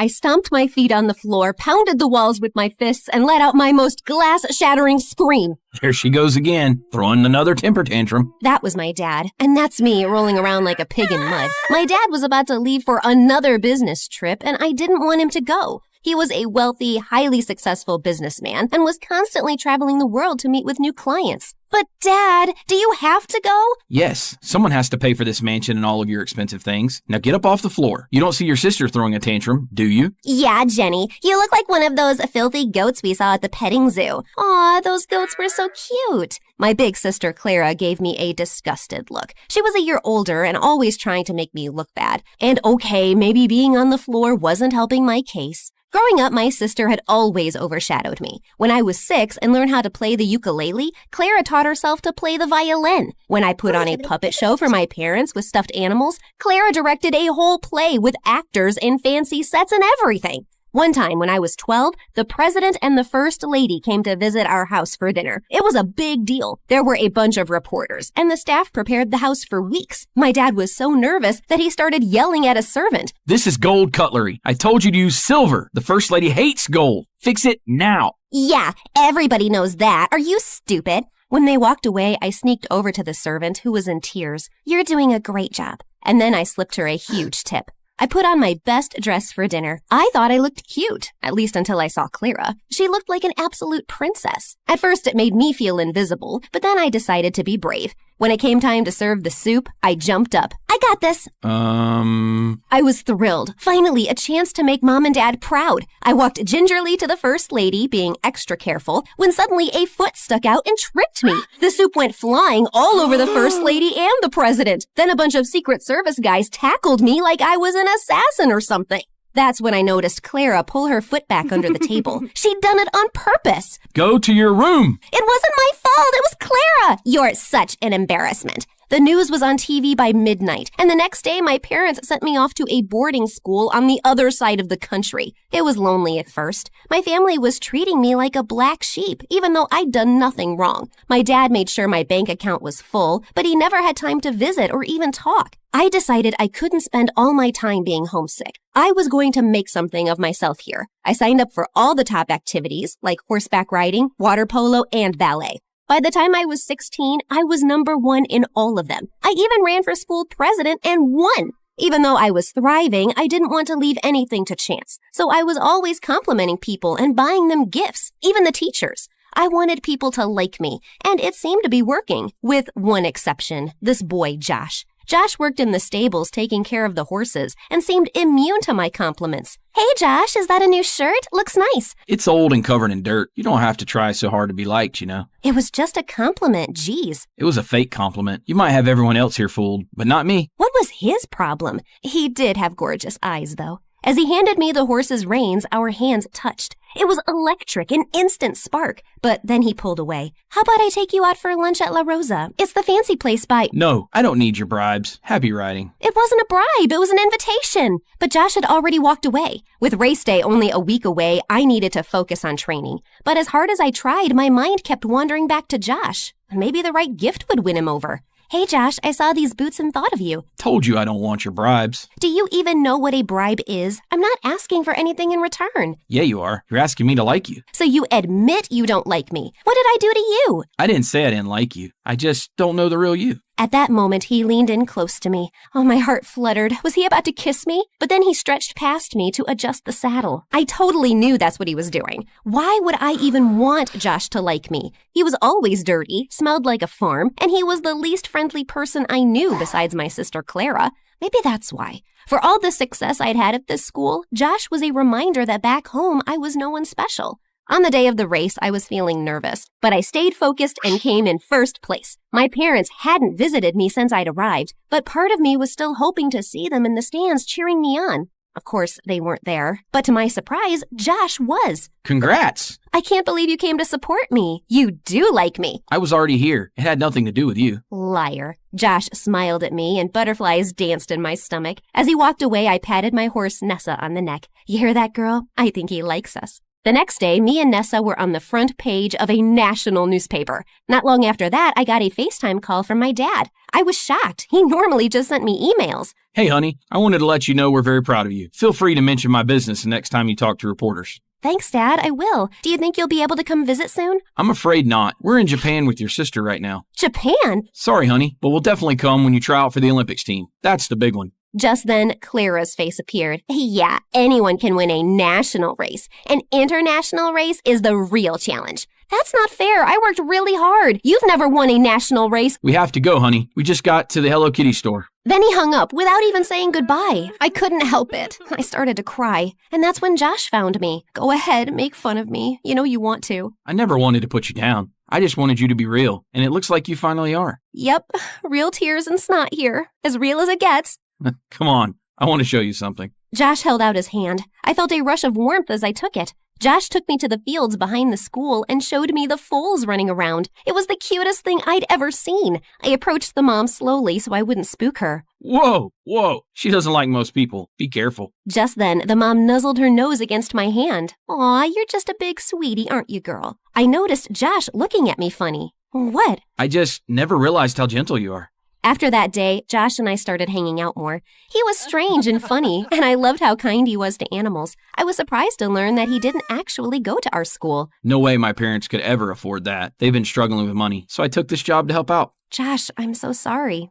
I stomped my feet on the floor, pounded the walls with my fists, and let out my most glass-shattering scream. There she goes again, throwing another temper tantrum. That was my dad, and that's me rolling around like a pig in mud. My dad was about to leave for another business trip, and I didn't want him to go. He was a wealthy, highly successful businessman and was constantly traveling the world to meet with new clients. But Dad, do you have to go? Yes, someone has to pay for this mansion and all of your expensive things. Now get up off the floor. You don't see your sister throwing a tantrum, do you? Yeah, Jenny. You look like one of those filthy goats we saw at the petting zoo. Aw, those goats were so cute. My big sister Clara gave me a disgusted look. She was a year older and always trying to make me look bad. And okay, maybe being on the floor wasn't helping my case. Growing up, my sister had always overshadowed me. When I was 6 and learned how to play the ukulele, Clara taught herself to play the violin. When I put on a puppet show for my parents with stuffed animals, Clara directed a whole play with actors and fancy sets and everything. One time when I was 12, the president and the first lady came to visit our house for dinner. It was a big deal. There were a bunch of reporters, and the staff prepared the house for weeks. My dad was so nervous that he started yelling at a servant. This is gold cutlery. I told you to use silver. The first lady hates gold. Fix it now. Yeah, everybody knows that. Are you stupid? When they walked away, I sneaked over to the servant, who was in tears. You're doing a great job. And then I slipped her a huge tip. I put on my best dress for dinner. I thought I looked cute, at least until I saw Clara. She looked like an absolute princess. At first, it made me feel invisible, but then I decided to be brave. When it came time to serve the soup, I jumped up. I got this. I was thrilled. Finally, a chance to make Mom and Dad proud. I walked gingerly to the first lady, being extra careful, when suddenly a foot stuck out and tripped me. The soup went flying all over the first lady and the president. Then a bunch of Secret Service guys tackled me like I was an assassin or something. That's when I noticed Clara pull her foot back under the table. She'd done it on purpose. Go to your room. It wasn't my fault. It was Clara. You're such an embarrassment. The news was on TV by midnight, and the next day my parents sent me off to a boarding school on the other side of the country. It was lonely at first. My family was treating me like a black sheep, even though I'd done nothing wrong. My dad made sure my bank account was full, but he never had time to visit or even talk. I decided I couldn't spend all my time being homesick. I was going to make something of myself here. I signed up for all the top activities, like horseback riding, water polo, and ballet. By the time I was 16, I was number 1 in all of them. I even ran for school president and won. Even though I was thriving, I didn't want to leave anything to chance. So I was always complimenting people and buying them gifts, even the teachers. I wanted people to like me, and it seemed to be working, with one exception, this boy, Josh. Josh worked in the stables taking care of the horses and seemed immune to my compliments. Hey, Josh, is that a new shirt? Looks nice. It's old and covered in dirt. You don't have to try so hard to be liked, you know. It was just a compliment, geez. It was a fake compliment. You might have everyone else here fooled, but not me. What was his problem? He did have gorgeous eyes, though. As he handed me the horse's reins, our hands touched. It was electric, an instant spark. But then he pulled away. How about I take you out for lunch at La Rosa? It's the fancy place by... No, I don't need your bribes. Happy riding. It wasn't a bribe, it was an invitation. But Josh had already walked away. With race day only a week away, I needed to focus on training. But as hard as I tried, my mind kept wandering back to Josh. Maybe the right gift would win him over. Hey, Josh, I saw these boots and thought of you. Told you I don't want your bribes. Do you even know what a bribe is? I'm not asking for anything in return. Yeah, you are. You're asking me to like you. So you admit you don't like me. What did I do to you? I didn't say I didn't like you. I just don't know the real you. At that moment, he leaned in close to me. Oh, my heart fluttered. Was he about to kiss me? But then he stretched past me to adjust the saddle. I totally knew that's what he was doing. Why would I even want Josh to like me? He was always dirty, smelled like a farm, and he was the least friendly person I knew besides my sister Clara. Maybe that's why. For all the success I'd had at this school, Josh was a reminder that back home I was no one special. On the day of the race, I was feeling nervous, but I stayed focused and came in first place. My parents hadn't visited me since I'd arrived, but part of me was still hoping to see them in the stands cheering me on. Of course, they weren't there. But to my surprise, Josh was. Congrats! I can't believe you came to support me. You do like me. I was already here. It had nothing to do with you. Liar. Josh smiled at me and butterflies danced in my stomach. As he walked away, I patted my horse Nessa on the neck. You hear that, girl? I think he likes us. The next day, me and Nessa were on the front page of a national newspaper. Not long after that, I got a FaceTime call from my dad. I was shocked. He normally just sent me emails. Hey, honey, I wanted to let you know we're very proud of you. Feel free to mention my business the next time you talk to reporters. Thanks, Dad. I will. Do you think you'll be able to come visit soon? I'm afraid not. We're in Japan with your sister right now. Japan? Sorry, honey, but we'll definitely come when you try out for the Olympics team. That's the big one. Just then, Clara's face appeared. Yeah, anyone can win a national race. An international race is the real challenge. That's not fair. I worked really hard. You've never won a national race. We have to go, honey. We just got to the Hello Kitty store. Then he hung up without even saying goodbye. I couldn't help it. I started to cry. And that's when Josh found me. Go ahead, make fun of me. You know you want to. I never wanted to put you down. I just wanted you to be real. And it looks like you finally are. Yep, real tears and snot here. As real as it gets. Come on. I want to show you something. Josh held out his hand. I felt a rush of warmth as I took it. Josh took me to the fields behind the school and showed me the foals running around. It was the cutest thing I'd ever seen. I approached the mom slowly so I wouldn't spook her. Whoa. She doesn't like most people. Be careful. Just then, the mom nuzzled her nose against my hand. Aw, you're just a big sweetie, aren't you, girl? I noticed Josh looking at me funny. What? I just never realized how gentle you are. After that day, Josh and I started hanging out more. He was strange and funny, and I loved how kind he was to animals. I was surprised to learn that he didn't actually go to our school. No way my parents could ever afford that. They've been struggling with money, so I took this job to help out. Josh, I'm so sorry.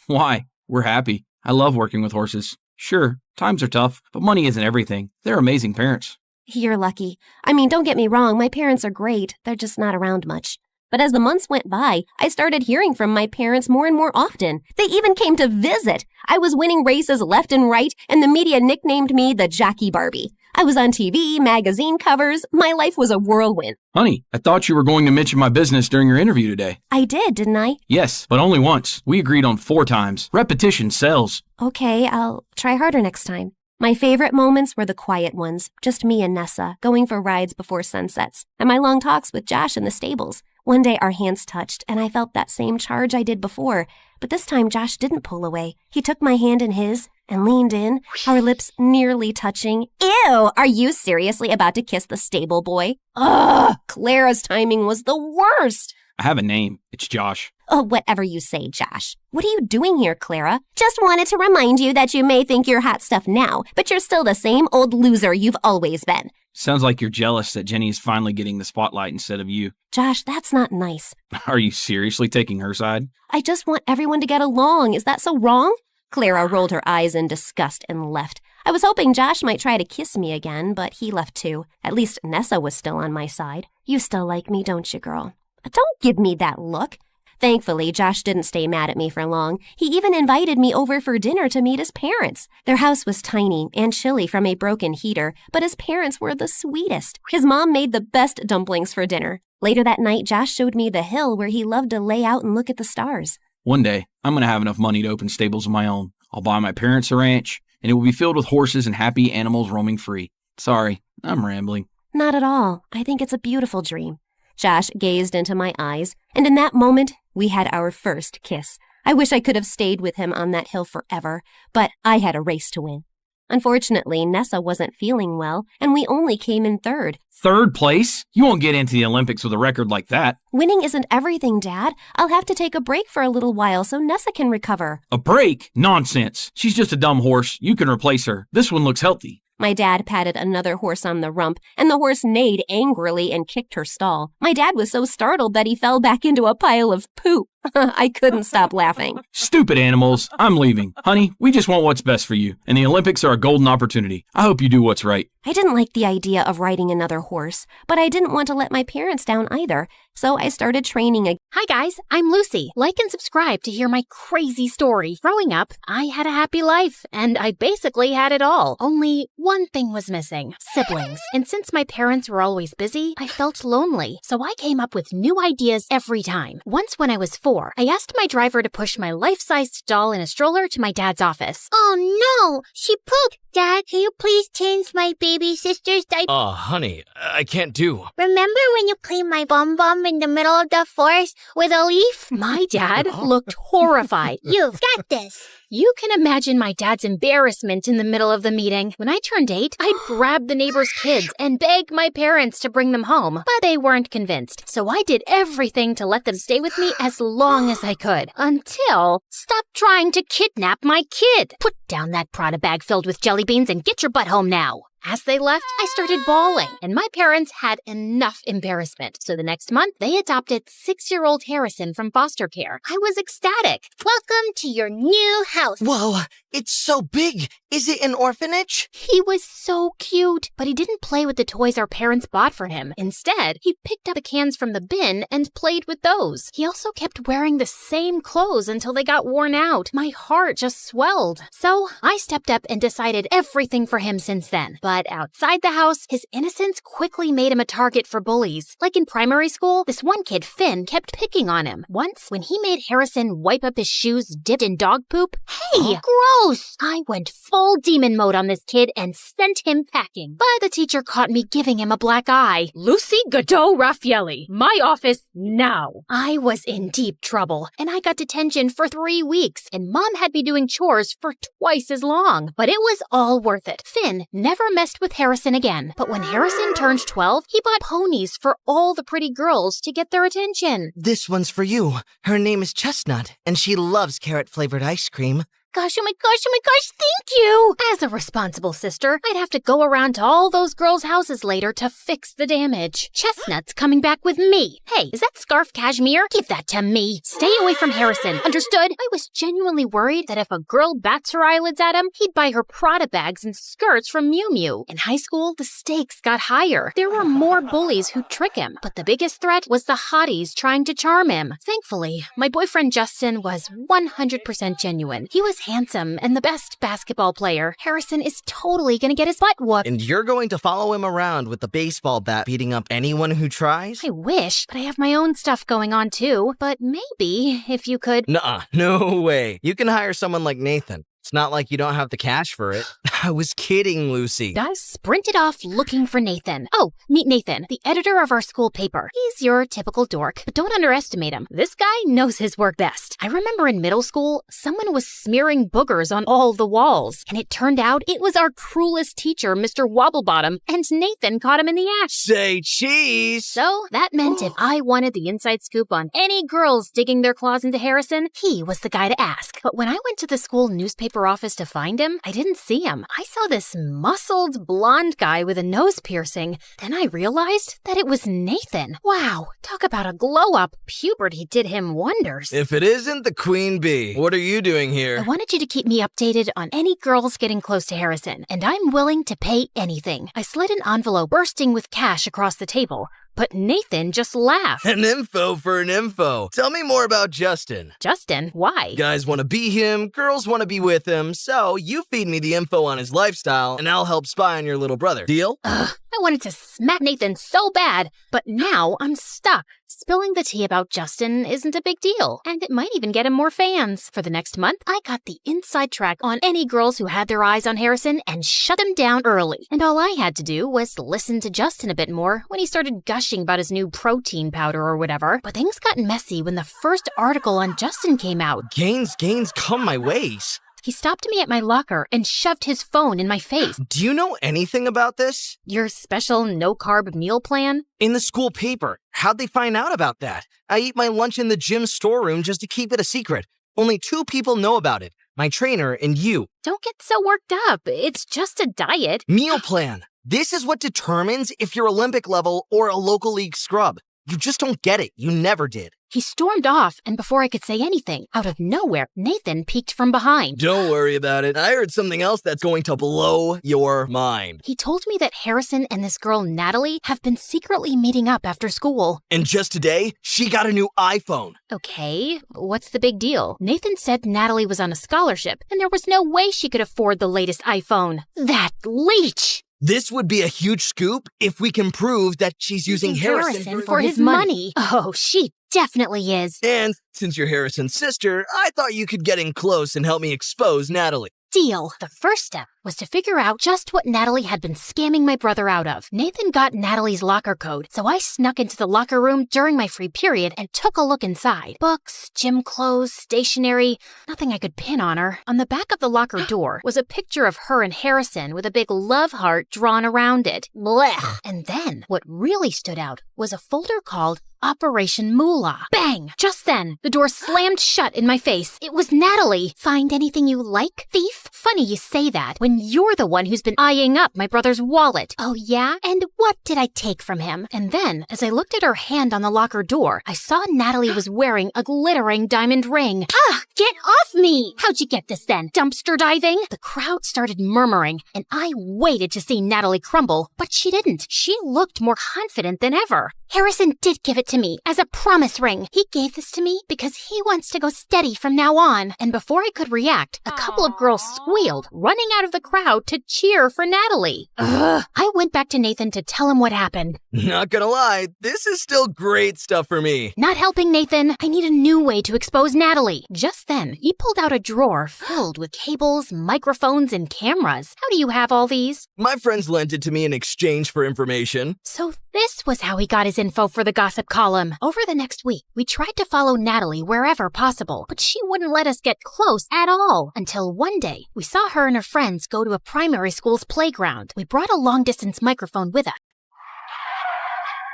Why? We're happy. I love working with horses. Sure, times are tough, but money isn't everything. They're amazing parents. You're lucky. I mean, don't get me wrong, my parents are great. They're just not around much. But as the months went by, I started hearing from my parents more and more often. They even came to visit. I was winning races left and right, and the media nicknamed me the Jockey Barbie. I was on TV, magazine covers. My life was a whirlwind. Honey, I thought you were going to mention my business during your interview today. I did, didn't I? Yes, but only once. We agreed on 4 times. Repetition sells. Okay, I'll try harder next time. My favorite moments were the quiet ones, just me and Nessa, going for rides before sunsets, and my long talks with Josh in the stables. One day our hands touched, and I felt that same charge I did before, but this time Josh didn't pull away. He took my hand in his and leaned in, our lips nearly touching. Ew! Are you seriously about to kiss the stable boy? Ugh! Clara's timing was the worst! I have a name. It's Josh. Oh, whatever you say, Josh. What are you doing here, Clara? Just wanted to remind you that you may think you're hot stuff now, but you're still the same old loser you've always been. Sounds like you're jealous that Jenny is finally getting the spotlight instead of you. Josh, that's not nice. Are you seriously taking her side? I just want everyone to get along. Is that so wrong? Clara rolled her eyes in disgust and left. I was hoping Josh might try to kiss me again, but he left too. At least Nessa was still on my side. You still like me, don't you, girl? Don't give me that look. Thankfully, Josh didn't stay mad at me for long. He even invited me over for dinner to meet his parents. Their house was tiny and chilly from a broken heater, but his parents were the sweetest. His mom made the best dumplings for dinner. Later that night, Josh showed me the hill where he loved to lay out and look at the stars. One day, I'm going to have enough money to open stables of my own. I'll buy my parents a ranch, and it will be filled with horses and happy animals roaming free. Sorry, I'm rambling. Not at all. I think it's a beautiful dream. Josh gazed into my eyes, and in that moment, we had our first kiss. I wish I could have stayed with him on that hill forever, but I had a race to win. Unfortunately, Nessa wasn't feeling well, and we only came in third. 3rd place? You won't get into the Olympics with a record like that. Winning isn't everything, Dad. I'll have to take a break for a little while so Nessa can recover. A break? Nonsense. She's just a dumb horse. You can replace her. This one looks healthy. My dad patted another horse on the rump, and the horse neighed angrily and kicked her stall. My dad was so startled that he fell back into a pile of poop. I couldn't stop laughing. Stupid animals. I'm leaving. Honey, we just want what's best for you, and the Olympics are a golden opportunity. I hope you do what's right. I didn't like the idea of riding another horse, but I didn't want to let my parents down either, so I started training again. Hi guys, I'm Lucy. Like and subscribe to hear my crazy story. Growing up, I had a happy life, and I basically had it all. Only one thing was missing: siblings. And since my parents were always busy, I felt lonely, so I came up with new ideas every time. Once when I was 4, store. I asked my driver to push my life-sized doll in a stroller to my dad's office. Oh no, she pooped. Dad, can you please change my baby sister's diaper? Oh, honey, I can't do. Remember when you cleaned my bum in the middle of the forest with a leaf? My dad looked horrified. You've got this. You can imagine my dad's embarrassment in the middle of the meeting. When I turned 8, I'd grab the neighbor's kids and beg my parents to bring them home, but they weren't convinced. So I did everything to let them stay with me as long as I could. Until, stop trying to kidnap my kid. Put down that Prada bag filled with jelly beans and get your butt home now. As they left, I started bawling, and my parents had enough embarrassment. So the next month, they adopted 6-year-old Harrison from foster care. I was ecstatic. Welcome to your new house. Whoa, it's so big. Is it an orphanage? He was so cute, but he didn't play with the toys our parents bought for him. Instead, he picked up the cans from the bin and played with those. He also kept wearing the same clothes until they got worn out. My heart just swelled. So I stepped up and decided everything for him since then. But outside the house, his innocence quickly made him a target for bullies. Like in primary school, this one kid, Finn, kept picking on him. Once, when he made Harrison wipe up his shoes dipped in dog poop, hey, gross! I went full demon mode on this kid and sent him packing. But the teacher caught me giving him a black eye. Lucy Godot Raffaelli, my office now. I was in deep trouble, and I got detention for 3 weeks, and Mom had me doing chores for twice as long. But it was all worth it. Finn never messed with Harrison again. But when Harrison turned 12, he bought ponies for all the pretty girls to get their attention. This one's for you. Her name is Chestnut, and she loves carrot-flavored ice cream. Oh my gosh, thank you! As a responsible sister, I'd have to go around to all those girls' houses later to fix the damage. Chestnut's coming back with me. Hey, is that scarf cashmere? Give that to me. Stay away from Harrison, understood? I was genuinely worried that if a girl bats her eyelids at him, he'd buy her Prada bags and skirts from Miu Miu. In high school, the stakes got higher. There were more bullies who'd trick him, but the biggest threat was the hotties trying to charm him. Thankfully, my boyfriend Justin was 100% genuine. He was handsome and the best basketball player. Harrison is totally gonna get his butt whooped. And you're going to follow him around with the baseball bat beating up anyone who tries? I wish, but I have my own stuff going on too. But maybe if you could... Nuh-uh, no way. You can hire someone like Nathan. It's not like you don't have the cash for it. I was kidding, Lucy. I sprinted off looking for Nathan. Oh, meet Nathan, the editor of our school paper. He's your typical dork, but don't underestimate him. This guy knows his work best. I remember in middle school, someone was smearing boogers on all the walls, and it turned out it was our cruelest teacher, Mr. Wobblebottom, and Nathan caught him in the act. Say cheese! So that meant if I wanted the inside scoop on any girls digging their claws into Harrison, he was the guy to ask. But when I went to the school newspaper office to find him, I didn't see him. I saw this muscled blonde guy with a nose piercing. Then I realized that it was Nathan. Wow, talk about a glow up. Puberty did him wonders. If it isn't the queen bee, what are you doing here? I wanted you to keep me updated on any girls getting close to Harrison, and I'm willing to pay anything. I slid an envelope bursting with cash across the table. But Nathan just laughed. An info for an info. Tell me more about Justin. Justin? Why? Guys want to be him, girls want to be with him, so you feed me the info on his lifestyle, and I'll help spy on your little brother. Deal? Ugh, I wanted to smack Nathan so bad, but now I'm stuck. Spilling the tea about Justin isn't a big deal, and it might even get him more fans. For the next month, I got the inside track on any girls who had their eyes on Harrison and shut them down early. And all I had to do was listen to Justin a bit more when he started gushing about his new protein powder or whatever. But things got messy when the first article on Justin came out. Gains, come my ways. He stopped me at my locker and shoved his phone in my face. Do you know anything about this? Your special no-carb meal plan? In the school paper. How'd they find out about that? I eat my lunch in the gym storeroom just to keep it a secret. Only 2 people know about it. My trainer and you. Don't get so worked up. It's just a diet. Meal plan. This is what determines if you're Olympic level or a local league scrub. You just don't get it. You never did. He stormed off, and before I could say anything, out of nowhere, Nathan peeked from behind. Don't worry about it. I heard something else that's going to blow your mind. He told me that Harrison and this girl, Natalie, have been secretly meeting up after school. And just today, she got a new iPhone. Okay, what's the big deal? Nathan said Natalie was on a scholarship, and there was no way she could afford the latest iPhone. That leech! This would be a huge scoop if we can prove that she's using Harrison for his money. Oh, she definitely is. And since you're Harrison's sister, I thought you could get in close and help me expose Natalie. Deal. The first step was to figure out just what Natalie had been scamming my brother out of. Nathan got Natalie's locker code, so I snuck into the locker room during my free period and took a look inside. Books, gym clothes, stationery, nothing I could pin on her. On the back of the locker door was a picture of her and Harrison with a big love heart drawn around it. Blech. And then, what really stood out was a folder called Operation Moolah. Bang! Just then, the door slammed shut in my face. It was Natalie. Find anything you like, thief? Funny you say that when you're the one who's been eyeing up my brother's wallet. Oh yeah? And what did I take from him? And then, as I looked at her hand on the locker door, I saw Natalie was wearing a glittering diamond ring. Ah! Get off me! How'd you get this then? Dumpster diving? The crowd started murmuring, and I waited to see Natalie crumble, but she didn't. She looked more confident than ever. Harrison did give it to me as a promise ring. He gave this to me because he wants to go steady from now on. And before I could react, a couple of girls squealed, running out of the crowd to cheer for Natalie. Ugh. I went back to Nathan to tell him what happened. Not gonna lie, this is still great stuff for me. Not helping, Nathan. I need a new way to expose Natalie. Just then, he pulled out a drawer filled with cables, microphones, and cameras. How do you have all these? My friends lent it to me in exchange for information. So this was how he got his info for the gossip column. Over the next week, we tried to follow Natalie wherever possible, but she wouldn't let us get close at all. Until one day, we saw her and her friends go to a primary school's playground. We brought a long-distance microphone with us.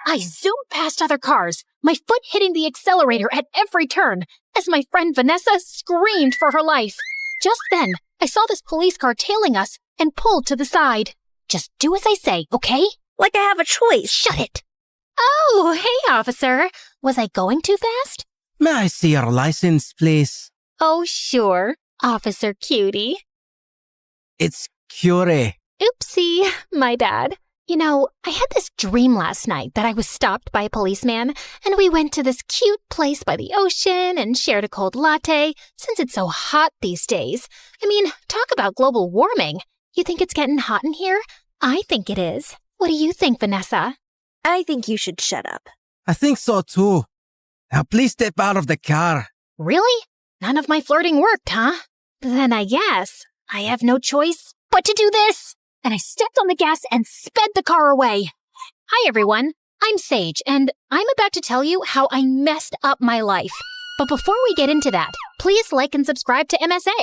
I zoomed past other cars, my foot hitting the accelerator at every turn, as my friend Vanessa screamed for her life. Just then, I saw this police car tailing us and pulled to the side. Just do as I say, okay? Like I have a choice. Shut it! Oh, hey, officer. Was I going too fast? May I see your license, please? Oh, sure, Officer Cutie. It's Curie. Oopsie, my bad. You know, I had this dream last night that I was stopped by a policeman, and we went to this cute place by the ocean and shared a cold latte, since it's so hot these days. I mean, talk about global warming. You think it's getting hot in here? I think it is. What do you think, Vanessa? I think you should shut up. I think so too. Now please step out of the car. Really? None of my flirting worked, huh? Then I guess I have no choice but to do this. And I stepped on the gas and sped the car away. Hi, everyone. I'm Sage, and I'm about to tell you how I messed up my life. But before we get into that, please like and subscribe to MSA.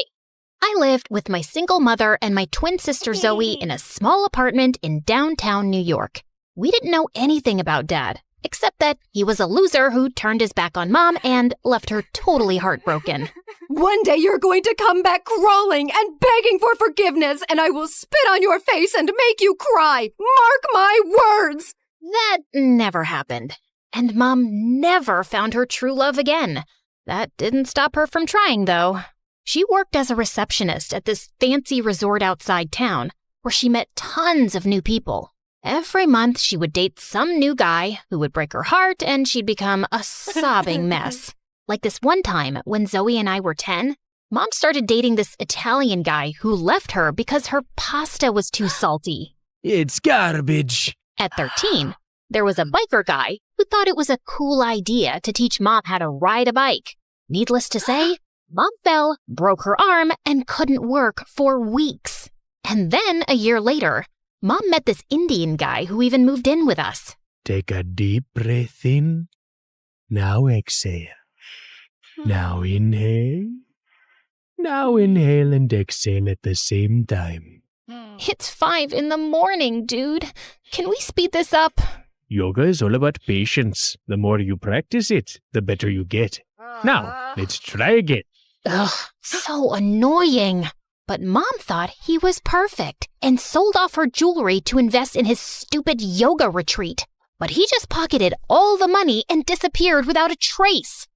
I lived with my single mother and my twin sister Zoe in a small apartment in downtown New York. We didn't know anything about Dad, except that he was a loser who turned his back on Mom and left her totally heartbroken. One day you're going to come back crawling and begging for forgiveness, and I will spit on your face and make you cry. Mark my words! That never happened. And Mom never found her true love again. That didn't stop her from trying, though. She worked as a receptionist at this fancy resort outside town, where she met tons of new people. Every month, she would date some new guy who would break her heart, and she'd become a sobbing mess. Like this one time when Zoe and I were 10, Mom started dating this Italian guy who left her because her pasta was too salty. It's garbage. At 13, there was a biker guy who thought it was a cool idea to teach Mom how to ride a bike. Needless to say, Mom fell, broke her arm, and couldn't work for weeks. And then, a year later, Mom met this Indian guy who even moved in with us. Take a deep breath in. Now exhale. Now inhale. Now inhale and exhale at the same time. It's 5 a.m, dude. Can we speed this up? Yoga is all about patience. The more you practice it, the better you get. Now, let's try again. Ugh, so annoying. But Mom thought he was perfect and sold off her jewelry to invest in his stupid yoga retreat. But he just pocketed all the money and disappeared without a trace.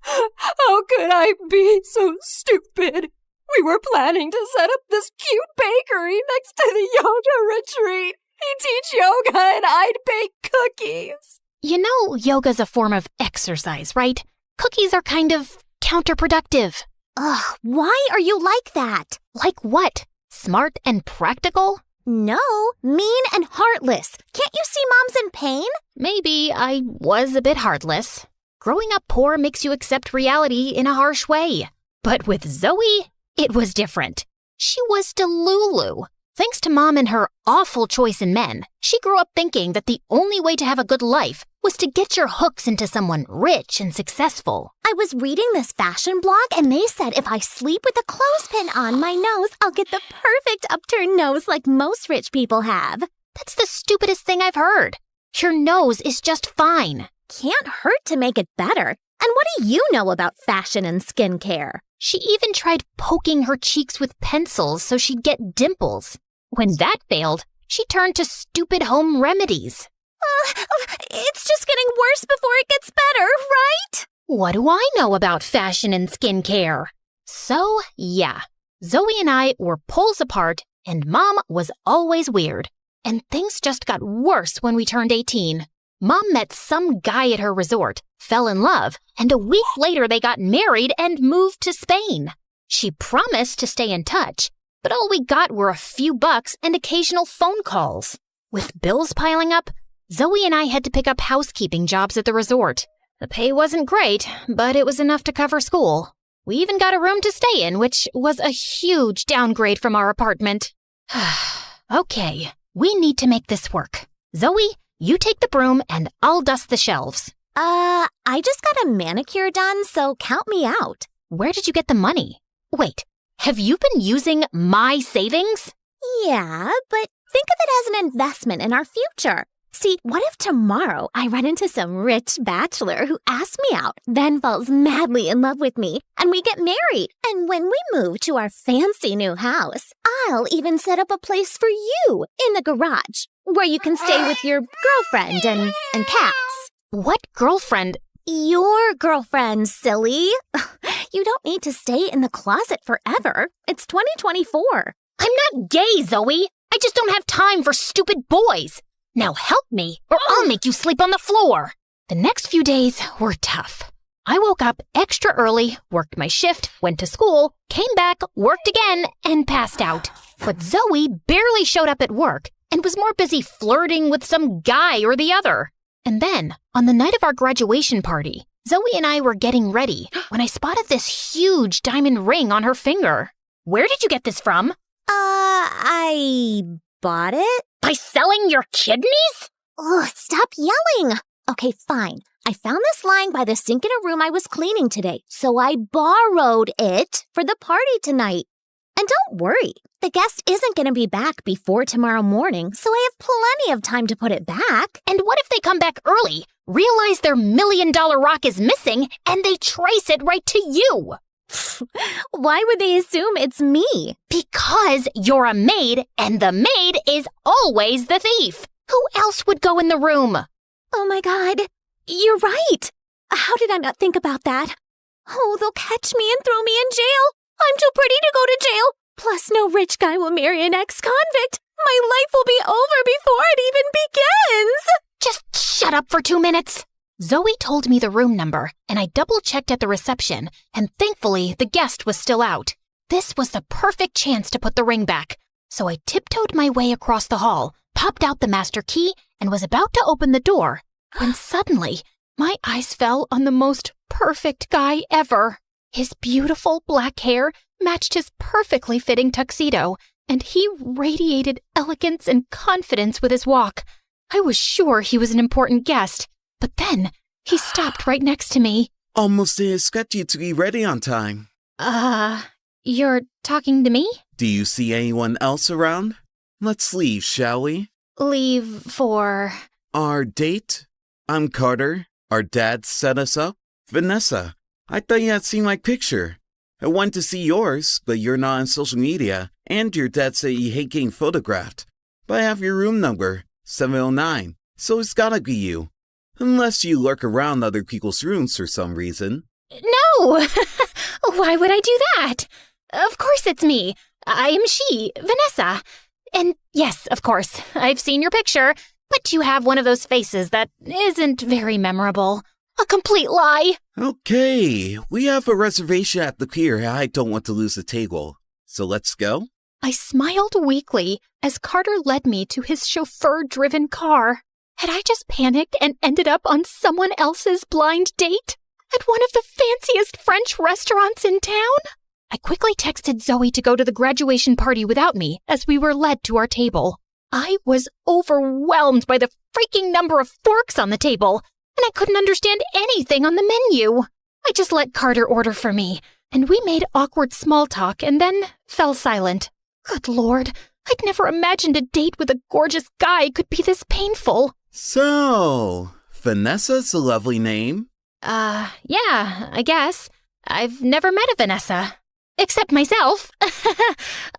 How could I be so stupid? We were planning to set up this cute bakery next to the yoga retreat. He'd teach yoga and I'd bake cookies. You know yoga's a form of exercise, right? Cookies are kind of counterproductive. Ugh, why are you like that? Like what? Smart and practical? No, mean and heartless. Can't you see Mom's in pain? Maybe I was a bit heartless. Growing up poor makes you accept reality in a harsh way. But with Zoe, it was different. She was Delulu. Thanks to Mom and her awful choice in men, she grew up thinking that the only way to have a good life was to get your hooks into someone rich and successful. I was reading this fashion blog and they said if I sleep with a clothespin on my nose, I'll get the perfect upturned nose like most rich people have. That's the stupidest thing I've heard. Your nose is just fine. Can't hurt to make it better. And what do you know about fashion and skincare? She even tried poking her cheeks with pencils so she'd get dimples. When that failed, she turned to stupid home remedies. It's just getting worse before it gets better, right? What do I know about fashion and skincare? So, yeah, Zoe and I were poles apart, and Mom was always weird. And things just got worse when we turned 18. Mom met some guy at her resort, fell in love, and a week later they got married and moved to Spain. She promised to stay in touch, but all we got were a few bucks and occasional phone calls. With bills piling up, Zoe and I had to pick up housekeeping jobs at the resort. The pay wasn't great, but it was enough to cover school. We even got a room to stay in, which was a huge downgrade from our apartment. Okay, we need to make this work. Zoe, you take the broom and I'll dust the shelves. I just got a manicure done, so count me out. Where did you get the money? Wait, have you been using my savings? Yeah, but think of it as an investment in our future. See, what if tomorrow I run into some rich bachelor who asks me out, then falls madly in love with me, and we get married? And when we move to our fancy new house, I'll even set up a place for you in the garage, where you can stay with your girlfriend and cats. What girlfriend? Your girlfriend, silly. You don't need to stay in the closet forever. It's 2024. I'm not gay, Zoe. I just don't have time for stupid boys. Now help me, or I'll make you sleep on the floor. The next few days were tough. I woke up extra early, worked my shift, went to school, came back, worked again, and passed out. But Zoe barely showed up at work and was more busy flirting with some guy or the other. And then, on the night of our graduation party, Zoe and I were getting ready when I spotted this huge diamond ring on her finger. Where did you get this from? I bought it? By selling your kidneys? Ugh, stop yelling. Okay, fine. I found this lying by the sink in a room I was cleaning today, so I borrowed it for the party tonight. And don't worry, the guest isn't going to be back before tomorrow morning, so I have plenty of time to put it back. And what if they come back early, realize their $1 million rock is missing, and they trace it right to you? Why would they assume it's me? Because you're a maid, and the maid is always the thief. Who else would go in the room? Oh my God, you're right. How did I not think about that? Oh, they'll catch me and throw me in jail. I'm too pretty to go to jail. Plus, no rich guy will marry an ex-convict. My life will be over before it even begins. Just shut up for 2 minutes. Zoe told me the room number, and I double-checked at the reception, and thankfully, the guest was still out. This was the perfect chance to put the ring back. So I tiptoed my way across the hall, popped out the master key, and was about to open the door, when suddenly, my eyes fell on the most perfect guy ever. His beautiful black hair matched his perfectly fitting tuxedo, and he radiated elegance and confidence with his walk. I was sure he was an important guest, but then he stopped right next to me. Almost didn't expect you to be ready on time. You're talking to me? Do you see anyone else around? Let's leave, shall we? Leave for... Our date? I'm Carter. Our dad set us up. Vanessa, I thought you had seen my picture. I went to see yours, but you're not on social media, and your dad said you hate getting photographed. But I have your room number, 709, so it's gotta be you. Unless you lurk around other people's rooms for some reason. No! Why would I do that? Of course it's me. I am she, Vanessa. And yes, of course, I've seen your picture, but you have one of those faces that isn't very memorable. A complete lie. Okay, we have a reservation at the pier. I don't want to lose the table. So let's go? I smiled weakly as Carter led me to his chauffeur-driven car. Had I just panicked and ended up on someone else's blind date? At one of the fanciest French restaurants in town? I quickly texted Zoe to go to the graduation party without me as we were led to our table. I was overwhelmed by the freaking number of forks on the table, and I couldn't understand anything on the menu. I just let Carter order for me, and we made awkward small talk and then fell silent. Good Lord, I'd never imagined a date with a gorgeous guy could be this painful. So, Vanessa's a lovely name. Yeah, I guess. I've never met a Vanessa. Except myself.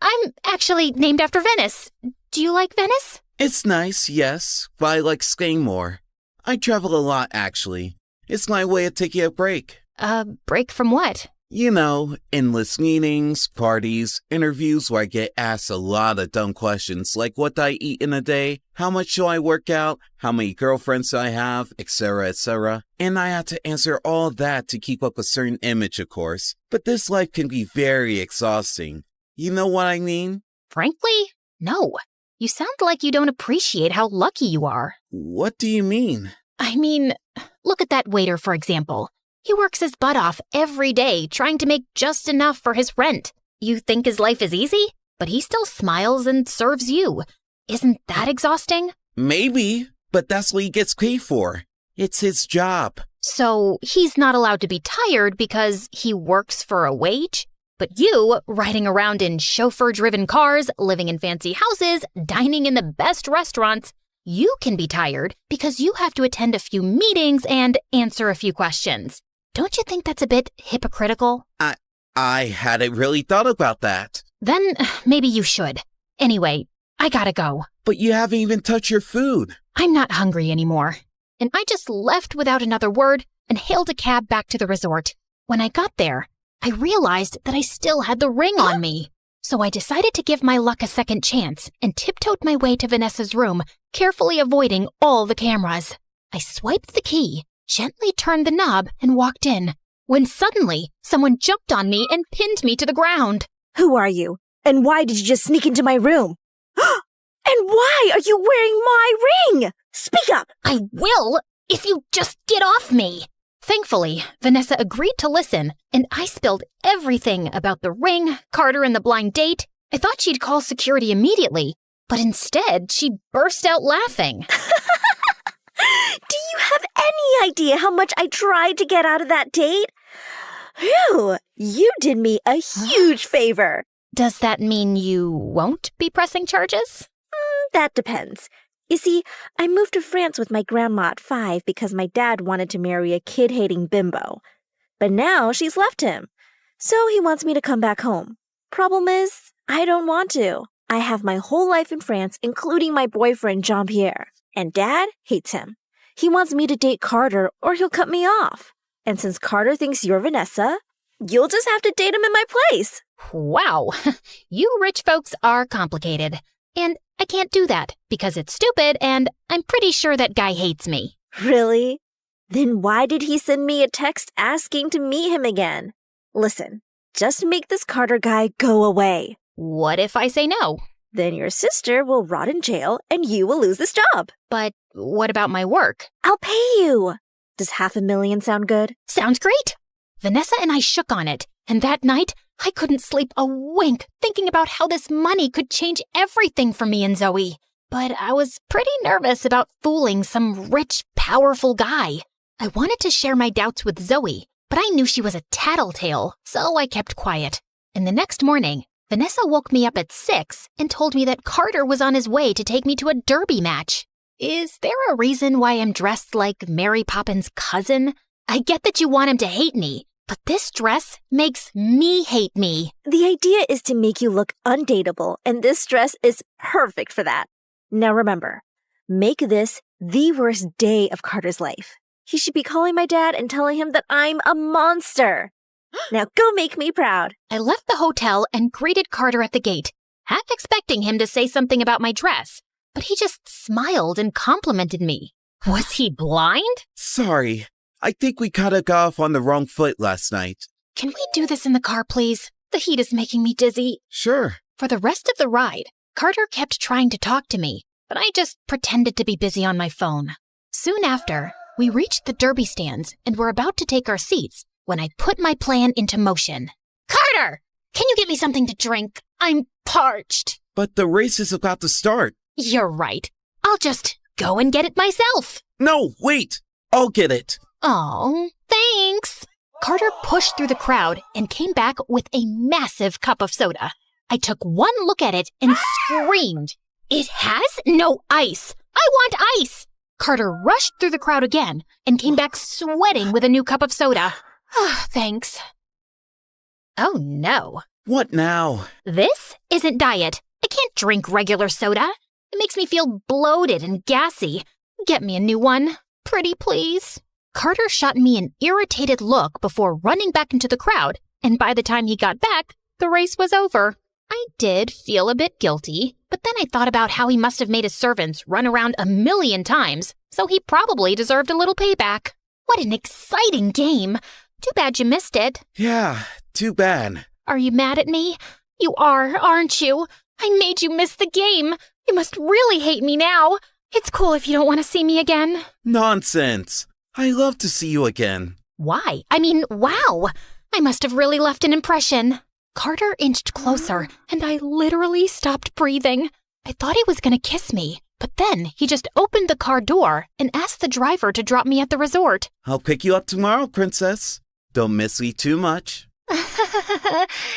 I'm actually named after Venice. Do you like Venice? It's nice, yes, but I like skiing more. I travel a lot, actually. It's my way of taking a break. Break from what? You know, endless meetings, parties, interviews where I get asked a lot of dumb questions like what do I eat in a day, how much do I work out, how many girlfriends do I have, etc., etc. And I have to answer all that to keep up a certain image, of course. But this life can be very exhausting. You know what I mean? Frankly, no. You sound like you don't appreciate how lucky you are. What do you mean? I mean, look at that waiter, for example. He works his butt off every day trying to make just enough for his rent. You think his life is easy? But he still smiles and serves you. Isn't that exhausting? Maybe, but that's what he gets paid for. It's his job. So he's not allowed to be tired because he works for a wage? But you, riding around in chauffeur-driven cars, living in fancy houses, dining in the best restaurants, you can be tired because you have to attend a few meetings and answer a few questions. Don't you think that's a bit hypocritical? I hadn't really thought about that. Then maybe you should. Anyway, I gotta go. But you haven't even touched your food. I'm not hungry anymore. And I just left without another word and hailed a cab back to the resort. When I got there, I realized that I still had the ring on me. So I decided to give my luck a second chance and tiptoed my way to Vanessa's room, carefully avoiding all the cameras. I swiped the key, gently turned the knob, and walked in, when suddenly someone jumped on me and pinned me to the ground. Who are you? And why did you just sneak into my room? And why are you wearing my ring? Speak up! I will, if you just get off me. Thankfully, Vanessa agreed to listen, and I spilled everything about the ring, Carter, and the blind date. I thought she'd call security immediately, but instead she burst out laughing. Do you have any idea how much I tried to get out of that date? Phew, you did me a huge favor. Does that mean you won't be pressing charges? That depends. You see, I moved to France with my grandma at 5 because my dad wanted to marry a kid-hating bimbo. But now she's left him, so he wants me to come back home. Problem is, I don't want to. I have my whole life in France, including my boyfriend, Jean-Pierre. And Dad hates him. He wants me to date Carter or he'll cut me off. And since Carter thinks you're Vanessa, you'll just have to date him in my place. Wow, you rich folks are complicated. And I can't do that because it's stupid and I'm pretty sure that guy hates me. Really? Then why did he send me a text asking to meet him again? Listen, just make this Carter guy go away. What if I say no? Then your sister will rot in jail and you will lose this job. But what about my work? I'll pay you. Does $500,000 sound good? Sounds great. Vanessa and I shook on it, and that night I couldn't sleep a wink thinking about how this money could change everything for me and Zoe. But I was pretty nervous about fooling some rich, powerful guy. I wanted to share my doubts with Zoe, but I knew she was a tattletale, so I kept quiet. And the next morning, Vanessa woke me up at 6 and told me that Carter was on his way to take me to a derby match. Is there a reason why I'm dressed like Mary Poppins' cousin? I get that you want him to hate me, but this dress makes me hate me. The idea is to make you look undateable, and this dress is perfect for that. Now remember, make this the worst day of Carter's life. He should be calling my dad and telling him that I'm a monster. Now go make me proud. I left the hotel and greeted Carter at the gate, half expecting him to say something about my dress, but he just smiled and complimented me. Was he blind? Sorry, I think we got off on the wrong foot last night. Can we do this in the car, please? The heat is making me dizzy. Sure. For the rest of the ride, Carter kept trying to talk to me, but I just pretended to be busy on my phone. Soon after, we reached the derby stands and were about to take our seats when I put my plan into motion. Carter, can you get me something to drink? I'm parched. But the race is about to start. You're right. I'll just go and get it myself. No, wait. I'll get it. Oh, thanks. Carter pushed through the crowd and came back with a massive cup of soda. I took one look at it and screamed, "It has no ice! I want ice!" Carter rushed through the crowd again and came back sweating with a new cup of soda. Thanks. Oh no. What now? This isn't diet. I can't drink regular soda. It makes me feel bloated and gassy. Get me a new one. Pretty please. Carter shot me an irritated look before running back into the crowd, and by the time he got back, the race was over. I did feel a bit guilty, but then I thought about how he must have made his servants run around 1,000,000 times, so he probably deserved a little payback. What an exciting game. Too bad you missed it. Yeah, too bad. Are you mad at me? You are, aren't you? I made you miss the game. You must really hate me now. It's cool if you don't want to see me again. Nonsense. I love to see you again. Why? I mean, wow. I must have really left an impression. Carter inched closer, and I literally stopped breathing. I thought he was going to kiss me, but then he just opened the car door and asked the driver to drop me at the resort. I'll pick you up tomorrow, princess. Don't miss me too much.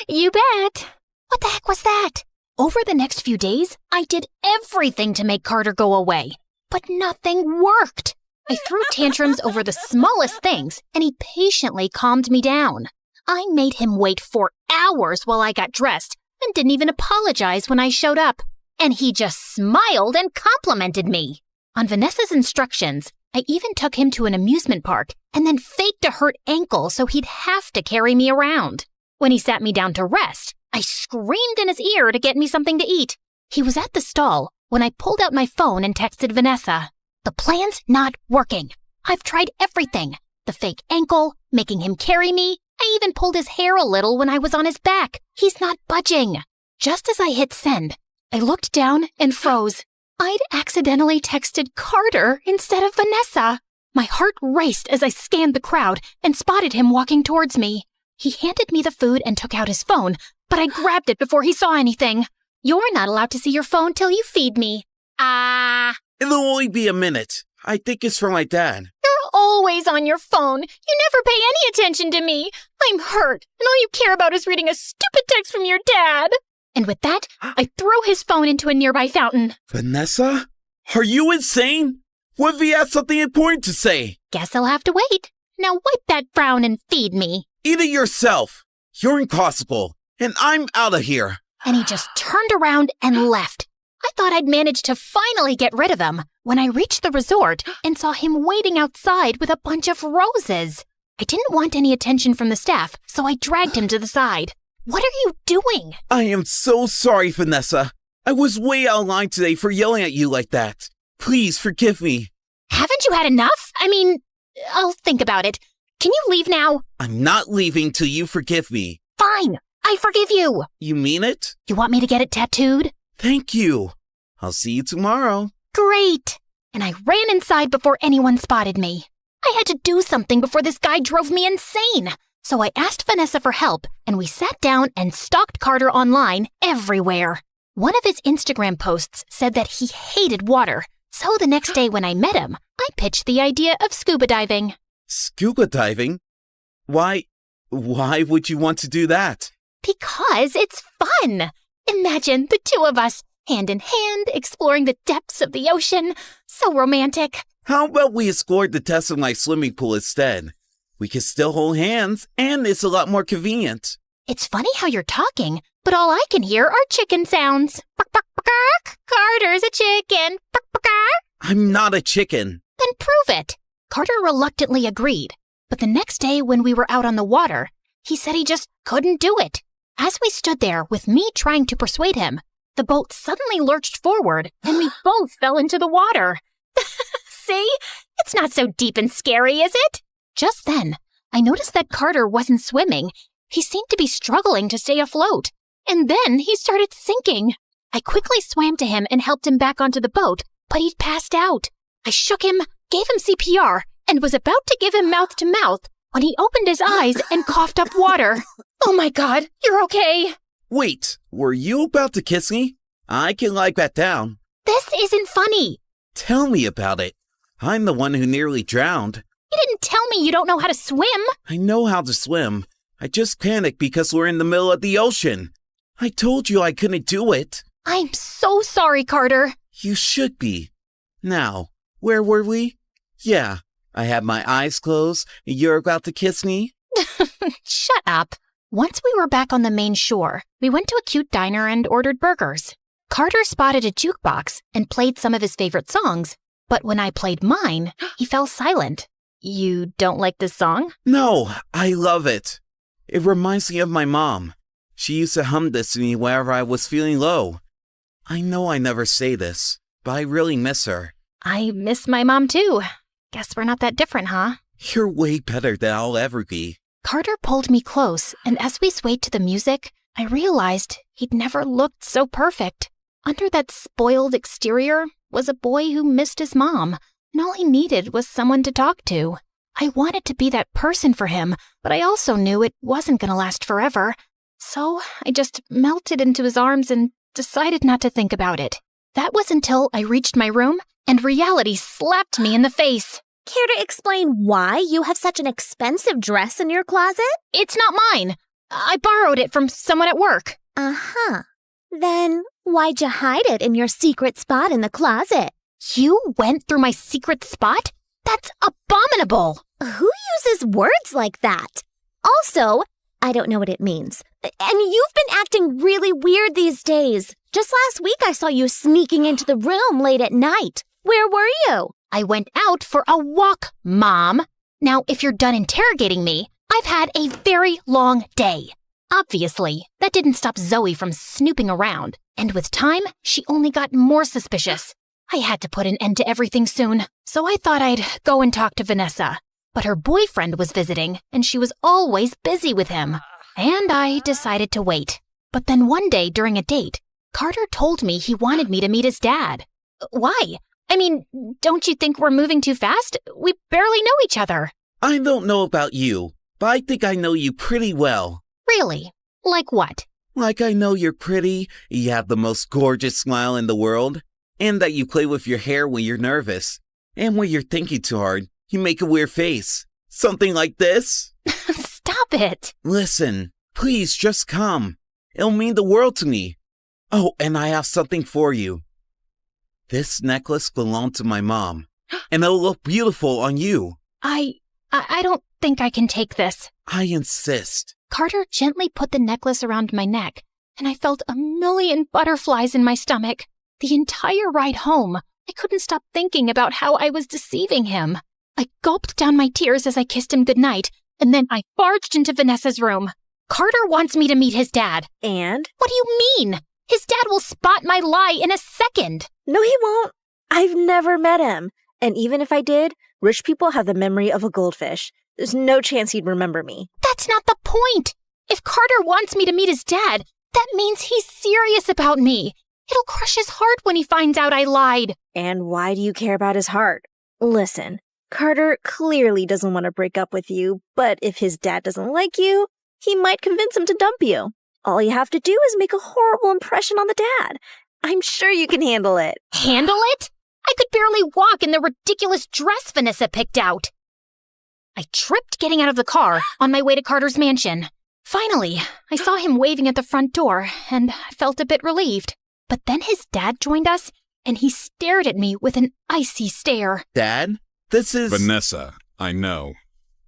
You bet. What the heck was that? Over the next few days, I did everything to make Carter go away, but nothing worked. I threw tantrums over the smallest things, and he patiently calmed me down. I made him wait for hours while I got dressed and didn't even apologize when I showed up. And he just smiled and complimented me. On Vanessa's instructions, I even took him to an amusement park and then faked a hurt ankle so he'd have to carry me around. When he sat me down to rest, I screamed in his ear to get me something to eat. He was at the stall when I pulled out my phone and texted Vanessa. The plan's not working. I've tried everything. The fake ankle, making him carry me. I even pulled his hair a little when I was on his back. He's not budging. Just as I hit send, I looked down and froze. I'd accidentally texted Carter instead of Vanessa. My heart raced as I scanned the crowd and spotted him walking towards me. He handed me the food and took out his phone, but I grabbed it before he saw anything. You're not allowed to see your phone till you feed me. It'll only be a minute. I think it's for my dad. You're always on your phone. You never pay any attention to me. I'm hurt, and all you care about is reading a stupid text from your dad. And with that, I threw his phone into a nearby fountain. Vanessa? Are you insane? What if he has something important to say? Guess I'll have to wait. Now wipe that frown and feed me. Eat it yourself. You're impossible, and I'm out of here. And he just turned around and left. I thought I'd managed to finally get rid of him when I reached the resort and saw him waiting outside with a bunch of roses. I didn't want any attention from the staff, so I dragged him to the side. What are you doing? I am so sorry, Vanessa. I was way out of line today for yelling at you like that. Please forgive me. Haven't you had enough? I mean, I'll think about it. Can you leave now? I'm not leaving till you forgive me. Fine. I forgive you. You mean it? You want me to get it tattooed? Thank you. I'll see you tomorrow. Great. And I ran inside before anyone spotted me. I had to do something before this guy drove me insane. So I asked Vanessa for help, and we sat down and stalked Carter online everywhere. One of his Instagram posts said that he hated water. So the next day when I met him, I pitched the idea of scuba diving. Scuba diving? Why would you want to do that? Because it's fun. Imagine the two of us, hand in hand, exploring the depths of the ocean. So romantic. How about we explore the depths of my swimming pool instead? We can still hold hands, and it's a lot more convenient. It's funny how you're talking, but all I can hear are chicken sounds. Carter's a chicken. I'm not a chicken. Then prove it. Carter reluctantly agreed. But the next day when we were out on the water, he said he just couldn't do it. As we stood there with me trying to persuade him, the boat suddenly lurched forward and we both fell into the water. See? It's not so deep and scary, is it? Just then, I noticed that Carter wasn't swimming. He seemed to be struggling to stay afloat. and then he started sinking. I quickly swam to him and helped him back onto the boat, but he'd passed out. I shook him, gave him CPR, and was about to give him mouth to mouth when he opened his eyes and coughed up water. Oh my God, you're okay. Wait, were you about to kiss me? I can like that down. This isn't funny. Tell me about it. I'm the one who nearly drowned. You didn't tell me you don't know how to swim. I know how to swim. I just panicked because we're in the middle of the ocean. I told you I couldn't do it. I'm so sorry, Carter. You should be. Now, where were we? Yeah, I had my eyes closed and you're about to kiss me? Shut up. Once we were back on the main shore, we went to a cute diner and ordered burgers. Carter spotted a jukebox and played some of his favorite songs, but when I played mine, he fell silent. You don't like this song? No, I love it. It reminds me of my mom. She used to hum this to me whenever I was feeling low. I know I never say this, but I really miss her. I miss my mom too. Guess we're not that different, huh? You're way better than I'll ever be. Carter pulled me close, and as we swayed to the music, I realized he'd never looked so perfect. Under that spoiled exterior was a boy who missed his mom, and all he needed was someone to talk to. I wanted to be that person for him, but I also knew it wasn't going to last forever. So I just melted into his arms and decided not to think about it. That was until I reached my room and reality slapped me in the face. Care to explain why you have such an expensive dress in your closet? It's not mine. I borrowed it from someone at work. Uh-huh. Then why'd you hide it in your secret spot in the closet? You went through my secret spot? That's abominable. Who uses words like that? Also, I don't know what it means. And you've been acting really weird these days. Just last week I saw you sneaking into the room late at night. Where were you? I went out for a walk, Mom. Now, if you're done interrogating me, I've had a very long day. Obviously, that didn't stop Zoe from snooping around. And with time, she only got more suspicious. I had to put an end to everything soon, so I thought I'd go and talk to Vanessa. But her boyfriend was visiting, and she was always busy with him. And I decided to wait. But then one day during a date, Carter told me he wanted me to meet his dad. Why? I mean, don't you think we're moving too fast? We barely know each other. I don't know about you, but I think I know you pretty well. Really? Like what? Like I know you're pretty, you have the most gorgeous smile in the world, and that you play with your hair when you're nervous. And when you're thinking too hard, you make a weird face. Something like this? Stop it. Listen, please just come. It'll mean the world to me. Oh, and I have something for you. This necklace belonged to my mom, and it'll look beautiful on you. I don't think I can take this. I insist. Carter gently put the necklace around my neck, and I felt a million butterflies in my stomach. The entire ride home, I couldn't stop thinking about how I was deceiving him. I gulped down my tears as I kissed him goodnight, and then I barged into Vanessa's room. Carter wants me to meet his dad. And? What do you mean? His dad will spot my lie in a second. No, he won't. I've never met him. And even if I did, rich people have the memory of a goldfish. There's no chance he'd remember me. That's not the point. If Carter wants me to meet his dad, that means he's serious about me. It'll crush his heart when he finds out I lied. And why do you care about his heart? Listen, Carter clearly doesn't want to break up with you, but if his dad doesn't like you, he might convince him to dump you. All you have to do is make a horrible impression on the dad. I'm sure you can handle it. Handle it? I could barely walk in the ridiculous dress Vanessa picked out. I tripped getting out of the car on my way to Carter's mansion. Finally, I saw him waving at the front door, and I felt a bit relieved. But then his dad joined us, and he stared at me with an icy stare. Dad, this is... Vanessa, I know.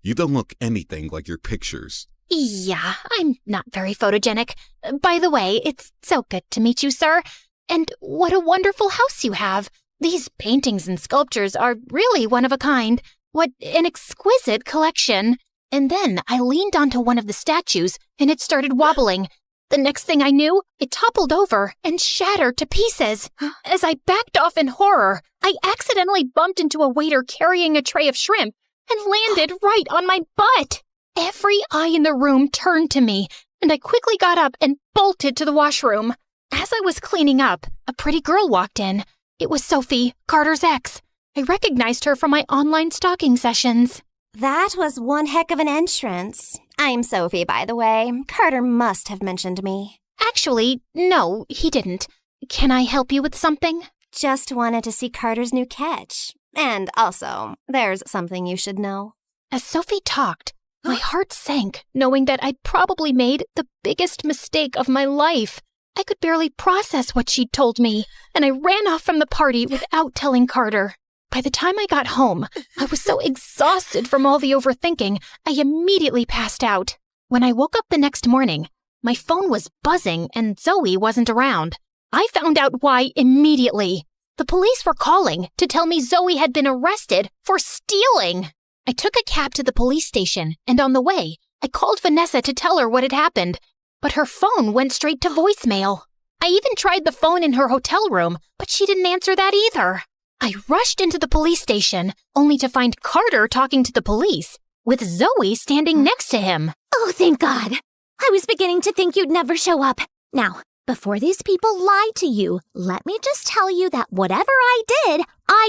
You don't look anything like your pictures. Yeah, I'm not very photogenic. By the way, it's so good to meet you, sir. And what a wonderful house you have. These paintings and sculptures are really one of a kind. What an exquisite collection. And then I leaned onto one of the statues, and it started wobbling. The next thing I knew, it toppled over and shattered to pieces. As I backed off in horror, I accidentally bumped into a waiter carrying a tray of shrimp and landed right on my butt. Every eye in the room turned to me, and I quickly got up and bolted to the washroom. As I was cleaning up, a pretty girl walked in. It was Sophie, Carter's ex. I recognized her from my online stalking sessions. That was one heck of an entrance. I'm Sophie, by the way. Carter must have mentioned me. Actually, no, he didn't. Can I help you with something? Just wanted to see Carter's new catch. And also, there's something you should know. As Sophie talked, my heart sank, knowing that I'd probably made the biggest mistake of my life. I could barely process what she'd told me, and I ran off from the party without telling Carter. By the time I got home, I was so exhausted from all the overthinking, I immediately passed out. When I woke up the next morning, my phone was buzzing and Zoe wasn't around. I found out why immediately. The police were calling to tell me Zoe had been arrested for stealing. I took a cab to the police station, and on the way, I called Vanessa to tell her what had happened, but her phone went straight to voicemail. I even tried the phone in her hotel room, but she didn't answer that either. I rushed into the police station, only to find Carter talking to the police, with Zoe standing next to him. Oh, thank God. I was beginning to think you'd never show up. Now, before these people lie to you, let me just tell you that whatever I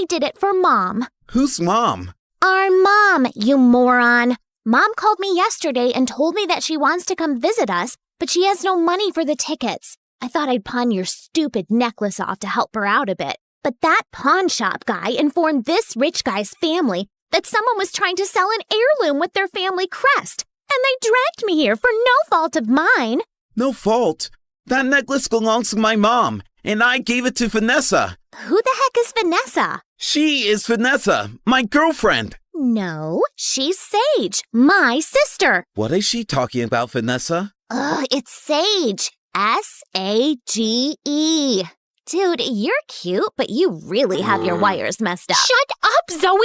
did it for Mom. Who's Mom? Our mom, you moron. Mom called me yesterday and told me that she wants to come visit us, but she has no money for the tickets. I thought I'd pawn your stupid necklace off to help her out a bit. But that pawn shop guy informed this rich guy's family that someone was trying to sell an heirloom with their family crest. And they dragged me here for no fault of mine. No fault. That necklace belongs to my mom, and I gave it to Vanessa. Who the heck is Vanessa? She is Vanessa, my girlfriend. No, she's Sage, my sister. What is she talking about, Vanessa? It's Sage. S-A-G-E. Dude, you're cute, but you really have your wires messed up. Shut up, Zoe!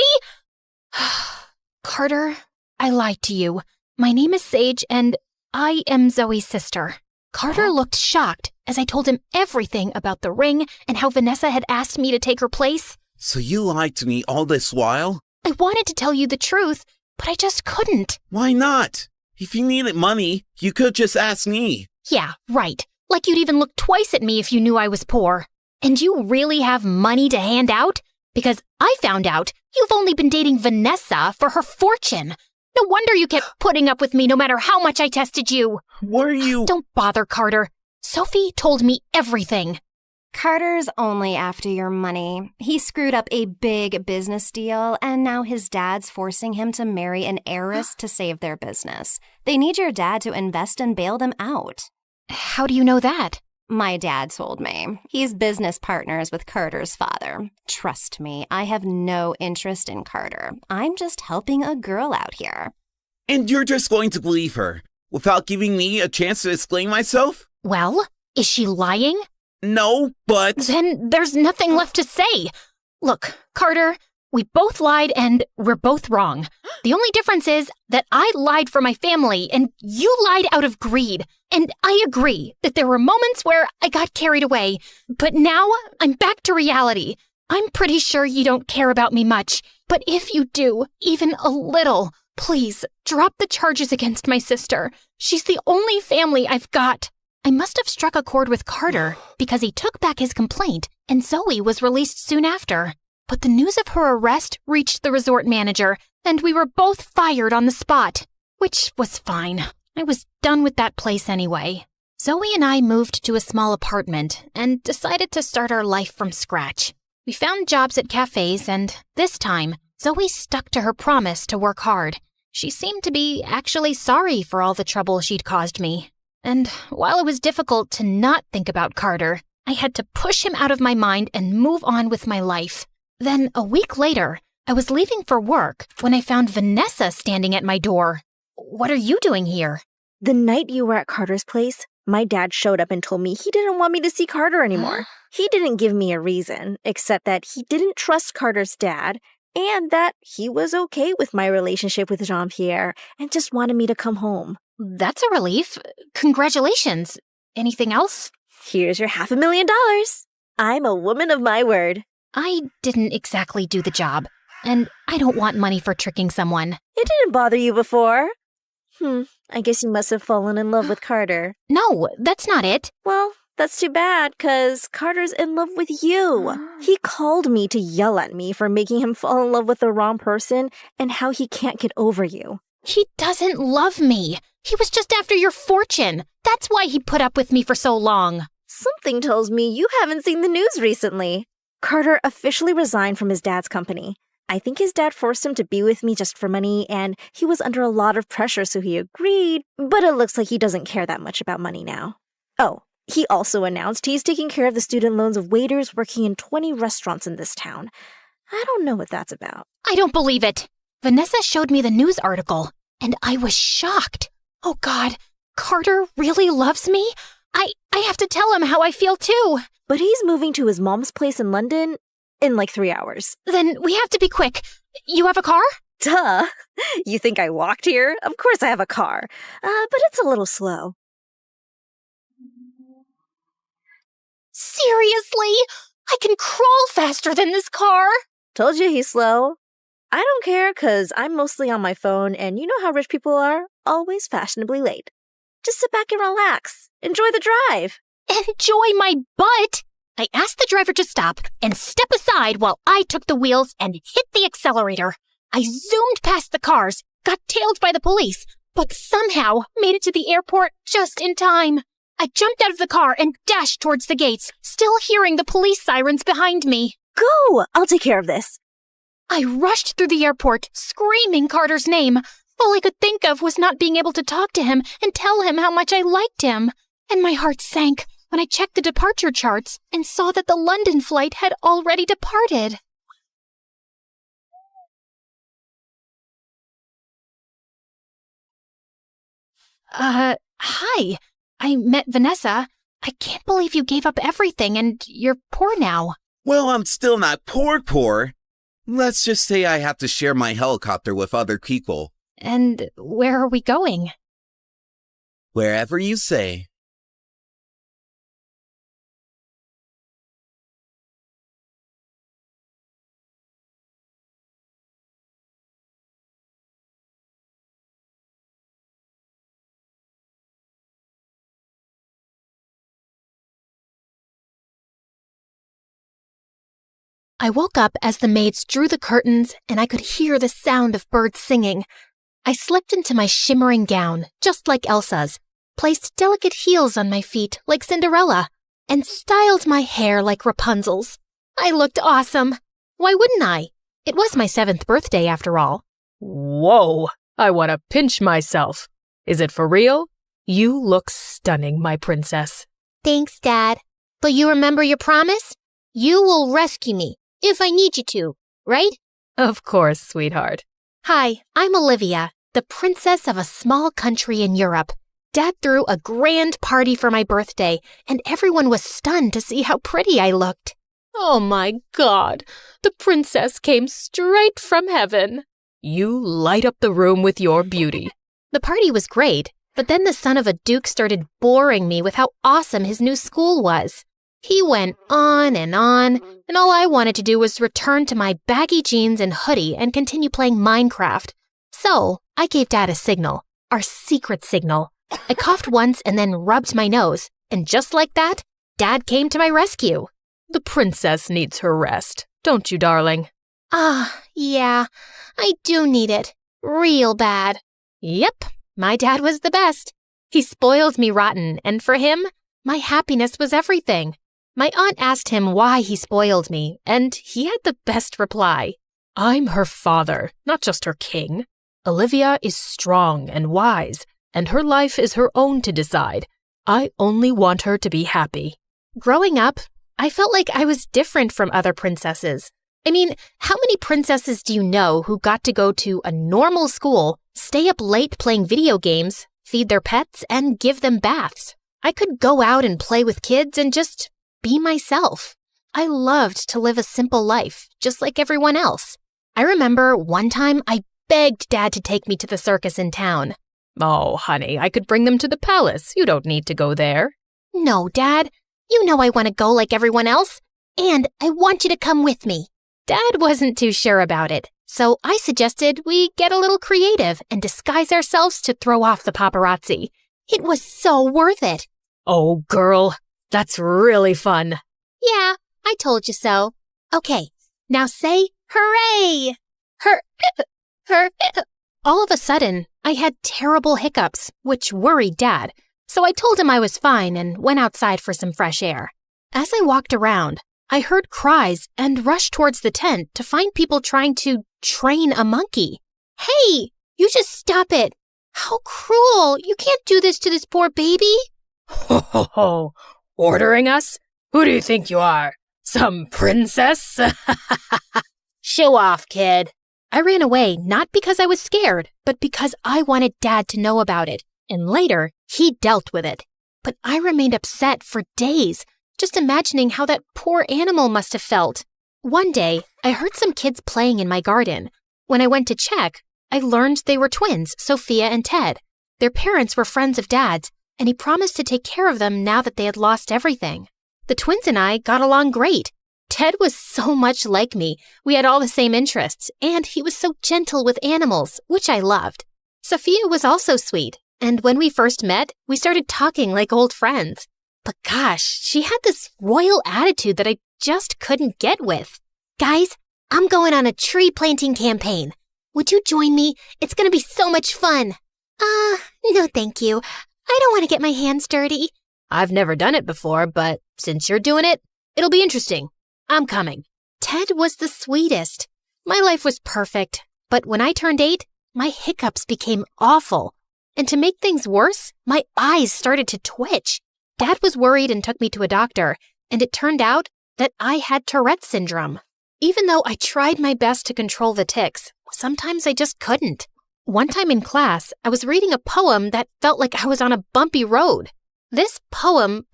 Carter, I lied to you. My name is Sage, and I am Zoe's sister. Carter looked shocked as I told him everything about the ring and how Vanessa had asked me to take her place. So you lied to me all this while? I wanted to tell you the truth, but I just couldn't. Why not? If you needed money, you could just ask me. Yeah, right. Like you'd even look twice at me if you knew I was poor. And you really have money to hand out? Because I found out you've only been dating Vanessa for her fortune. No wonder you kept putting up with me no matter how much I tested you. Were you? Don't bother, Carter. Sophie told me everything. Carter's only after your money. He screwed up a big business deal, and now his dad's forcing him to marry an heiress to save their business. They need your dad to invest and bail them out. How do you know that? My dad told me. He's business partners with Carter's father. Trust me, I have no interest in Carter. I'm just helping a girl out here. And you're just going to believe her, without giving me a chance to explain myself? Well, is she lying? No, but... Then there's nothing left to say. Look, Carter, we both lied and we're both wrong. The only difference is that I lied for my family and you lied out of greed. And I agree that there were moments where I got carried away. But now I'm back to reality. I'm pretty sure you don't care about me much. But if you do, even a little, please drop the charges against my sister. She's the only family I've got. I must have struck a chord with Carter because he took back his complaint and Zoe was released soon after. But the news of her arrest reached the resort manager and we were both fired on the spot, which was fine. I was done with that place anyway. Zoe and I moved to a small apartment and decided to start our life from scratch. We found jobs at cafes and this time, Zoe stuck to her promise to work hard. She seemed to be actually sorry for all the trouble she'd caused me. And while it was difficult to not think about Carter, I had to push him out of my mind and move on with my life. Then, a week later, I was leaving for work when I found Vanessa standing at my door. What are you doing here? The night you were at Carter's place, my dad showed up and told me he didn't want me to see Carter anymore. He didn't give me a reason, except that he didn't trust Carter's dad and that he was okay with my relationship with Jean-Pierre and just wanted me to come home. That's a relief. Congratulations. Anything else? Here's your $500,000. I'm a woman of my word. I didn't exactly do the job, and I don't want money for tricking someone. It didn't bother you before. I guess you must have fallen in love with Carter. No, that's not it. Well, that's too bad, 'cause Carter's in love with you. He called me to yell at me for making him fall in love with the wrong person and how he can't get over you. He doesn't love me. He was just after your fortune. That's why he put up with me for so long. Something tells me you haven't seen the news recently. Carter officially resigned from his dad's company. I think his dad forced him to be with me just for money, and he was under a lot of pressure, so he agreed, but it looks like he doesn't care that much about money now. Oh, he also announced he's taking care of the student loans of waiters working in 20 restaurants in this town. I don't know what that's about. I don't believe it. Vanessa showed me the news article, and I was shocked. Oh God, Carter really loves me? I have to tell him how I feel too. But he's moving to his mom's place in London in like 3 hours. Then we have to be quick. You have a car? Duh. You think I walked here? Of course I have a car. But it's a little slow. Seriously? I can crawl faster than this car. Told you he's slow. I don't care, 'cause I'm mostly on my phone, and you know how rich people are? Always fashionably late. Just sit back and relax. Enjoy the drive. Enjoy my butt? I asked the driver to stop and step aside while I took the wheels and hit the accelerator. I zoomed past the cars, got tailed by the police, but somehow made it to the airport just in time. I jumped out of the car and dashed towards the gates, still hearing the police sirens behind me. Go! I'll take care of this. I rushed through the airport, screaming Carter's name. All I could think of was not being able to talk to him and tell him how much I liked him. And my heart sank when I checked the departure charts and saw that the London flight had already departed. Hi. I met Vanessa. I can't believe you gave up everything and you're poor now. Well, I'm still not poor. Let's just say I have to share my helicopter with other people. And where are we going? Wherever you say. I woke up as the maids drew the curtains and I could hear the sound of birds singing. I slipped into my shimmering gown, just like Elsa's, placed delicate heels on my feet like Cinderella, and styled my hair like Rapunzel's. I looked awesome. Why wouldn't I? It was my 7th birthday after all. Whoa, I want to pinch myself. Is it for real? You look stunning, my princess. Thanks, Dad. But you remember your promise? You will rescue me. If I need you to, right? Of course, sweetheart. Hi, I'm Olivia, the princess of a small country in Europe. Dad threw a grand party for my birthday, and everyone was stunned to see how pretty I looked. Oh my God, the princess came straight from heaven. You light up the room with your beauty. The party was great, but then the son of a duke started boring me with how awesome his new school was. He went on, and all I wanted to do was return to my baggy jeans and hoodie and continue playing Minecraft. So I gave Dad a signal, our secret signal. I coughed once and then rubbed my nose, and just like that, Dad came to my rescue. The princess needs her rest, don't you, darling? Yeah, I do need it. Real bad. Yep, my dad was the best. He spoiled me rotten, and for him, my happiness was everything. My aunt asked him why he spoiled me, and he had the best reply. I'm her father, not just her king. Olivia is strong and wise, and her life is her own to decide. I only want her to be happy. Growing up, I felt like I was different from other princesses. I mean, how many princesses do you know who got to go to a normal school, stay up late playing video games, feed their pets, and give them baths? I could go out and play with kids and just be myself. I loved to live a simple life, just like everyone else. I remember one time I begged Dad to take me to the circus in town. Oh, honey, I could bring them to the palace. You don't need to go there. No, Dad. You know I want to go like everyone else. And I want you to come with me. Dad wasn't too sure about it, so I suggested we get a little creative and disguise ourselves to throw off the paparazzi. It was so worth it. Oh, girl, that's really fun. Yeah, I told you so. Okay, now say hooray! All of a sudden, I had terrible hiccups, which worried Dad, so I told him I was fine and went outside for some fresh air. As I walked around, I heard cries and rushed towards the tent to find people trying to train a monkey. Hey, you just stop it. How cruel. You can't do this to this poor baby. Ho, ho, ho. Ordering us? Who do you think you are? Some princess? Show off, kid. I ran away not because I was scared, but because I wanted Dad to know about it. And later, he dealt with it. But I remained upset for days, just imagining how that poor animal must have felt. One day, I heard some kids playing in my garden. When I went to check, I learned they were twins, Sophia and Ted. Their parents were friends of Dad's, and he promised to take care of them now that they had lost everything. The twins and I got along great. Ted was so much like me. We had all the same interests, and he was so gentle with animals, which I loved. Sophia was also sweet, and when we first met, we started talking like old friends. But gosh, she had this royal attitude that I just couldn't get with. Guys, I'm going on a tree planting campaign. Would you join me? It's going to be so much fun. No thank you. I don't want to get my hands dirty. I've never done it before, but since you're doing it, it'll be interesting. I'm coming. Ted was the sweetest. My life was perfect, but when I turned 8, my hiccups became awful. And to make things worse, my eyes started to twitch. Dad was worried and took me to a doctor, and it turned out that I had Tourette's syndrome. Even though I tried my best to control the tics, sometimes I just couldn't. One time in class, I was reading a poem that felt like I was on a bumpy road. This poem,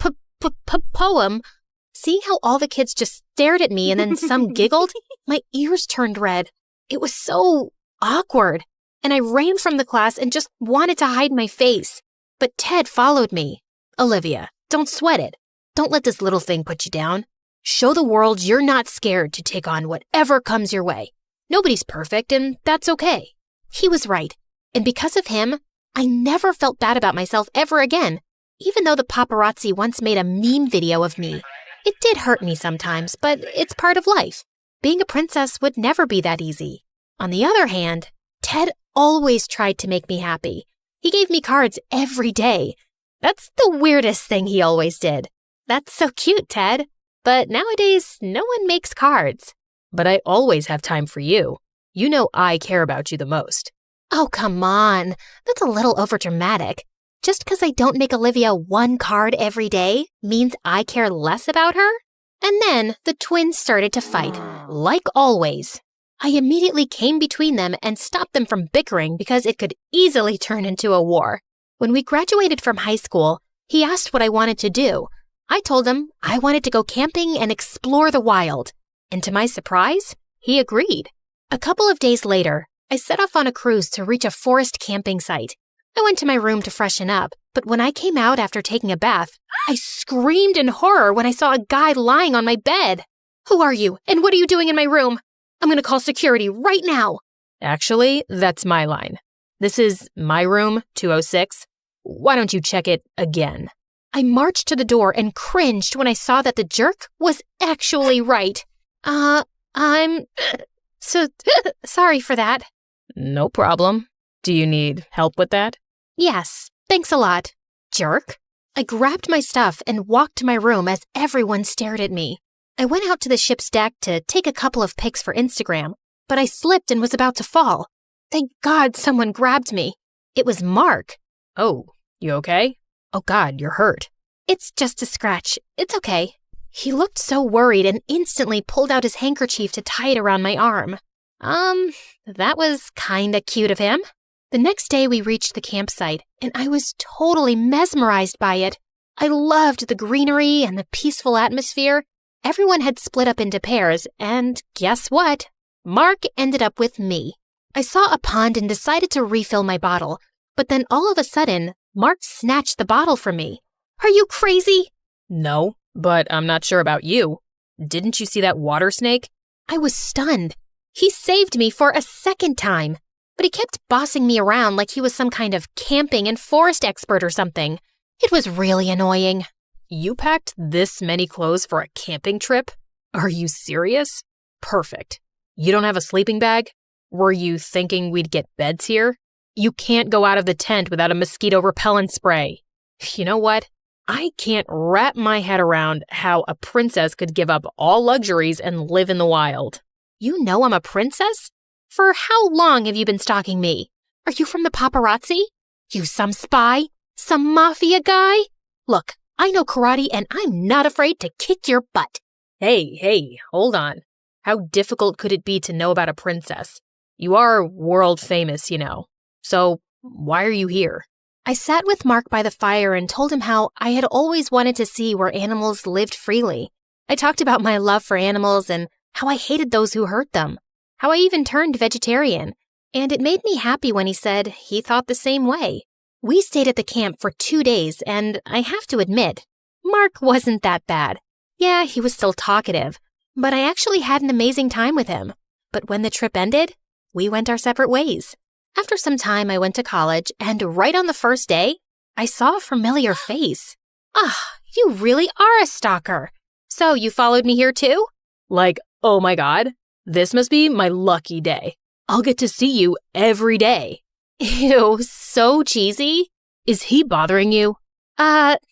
seeing how all the kids just stared at me and then some giggled, my ears turned red. It was so awkward, and I ran from the class and just wanted to hide my face. But Ted followed me. Olivia, don't sweat it. Don't let this little thing put you down. Show the world you're not scared to take on whatever comes your way. Nobody's perfect, and that's okay. He was right, and because of him, I never felt bad about myself ever again, even though the paparazzi once made a meme video of me. It did hurt me sometimes, but it's part of life. Being a princess would never be that easy. On the other hand, Ted always tried to make me happy. He gave me cards every day. That's the weirdest thing he always did. That's so cute, Ted. But nowadays, no one makes cards. But I always have time for you. You know I care about you the most. Oh, come on. That's a little overdramatic. Just because I don't make Olivia one card every day means I care less about her? And then the twins started to fight, like always. I immediately came between them and stopped them from bickering because it could easily turn into a war. When we graduated from high school, he asked what I wanted to do. I told him I wanted to go camping and explore the wild. And to my surprise, he agreed. A couple of days later, I set off on a cruise to reach a forest camping site. I went to my room to freshen up, but when I came out after taking a bath, I screamed in horror when I saw a guy lying on my bed. Who are you, and what are you doing in my room? I'm going to call security right now. Actually, that's my line. This is my room, 206. Why don't you check it again? I marched to the door and cringed when I saw that the jerk was actually right. I'm so sorry for that. No problem. Do you need help with that? Yes, thanks a lot. Jerk. I grabbed my stuff and walked to my room as everyone stared at me. I went out to the ship's deck to take a couple of pics for Instagram, but I slipped and was about to fall. Thank God someone grabbed me. It was Mark. Oh, you okay? Oh God, you're hurt. It's just a scratch. It's okay. He looked so worried and instantly pulled out his handkerchief to tie it around my arm. That was kinda cute of him. The next day we reached the campsite, and I was totally mesmerized by it. I loved the greenery and the peaceful atmosphere. Everyone had split up into pairs, and guess what? Mark ended up with me. I saw a pond and decided to refill my bottle, but then all of a sudden, Mark snatched the bottle from me. Are you crazy? No, but I'm not sure about you. Didn't you see that water snake? I was stunned. He saved me for a second time, but he kept bossing me around like he was some kind of camping and forest expert or something. It was really annoying. You packed this many clothes for a camping trip? Are you serious? Perfect. You don't have a sleeping bag? Were you thinking we'd get beds here? You can't go out of the tent without a mosquito repellent spray. You know what? I can't wrap my head around how a princess could give up all luxuries and live in the wild. You know I'm a princess? For how long have you been stalking me? Are you from the paparazzi? You some spy? Some mafia guy? Look, I know karate and I'm not afraid to kick your butt. Hey, hold on. How difficult could it be to know about a princess? You are world famous, you know. So why are you here? I sat with Mark by the fire and told him how I had always wanted to see where animals lived freely. I talked about my love for animals and how I hated those who hurt them, how I even turned vegetarian, and it made me happy when he said he thought the same way. We stayed at the camp for 2 days, and I have to admit, Mark wasn't that bad. Yeah, he was still talkative, but I actually had an amazing time with him. But when the trip ended, we went our separate ways. After some time, I went to college, and right on the first day, I saw a familiar face. You really are a stalker. So you followed me here too? Like, oh my God, this must be my lucky day. I'll get to see you every day. Ew, so cheesy. Is he bothering you?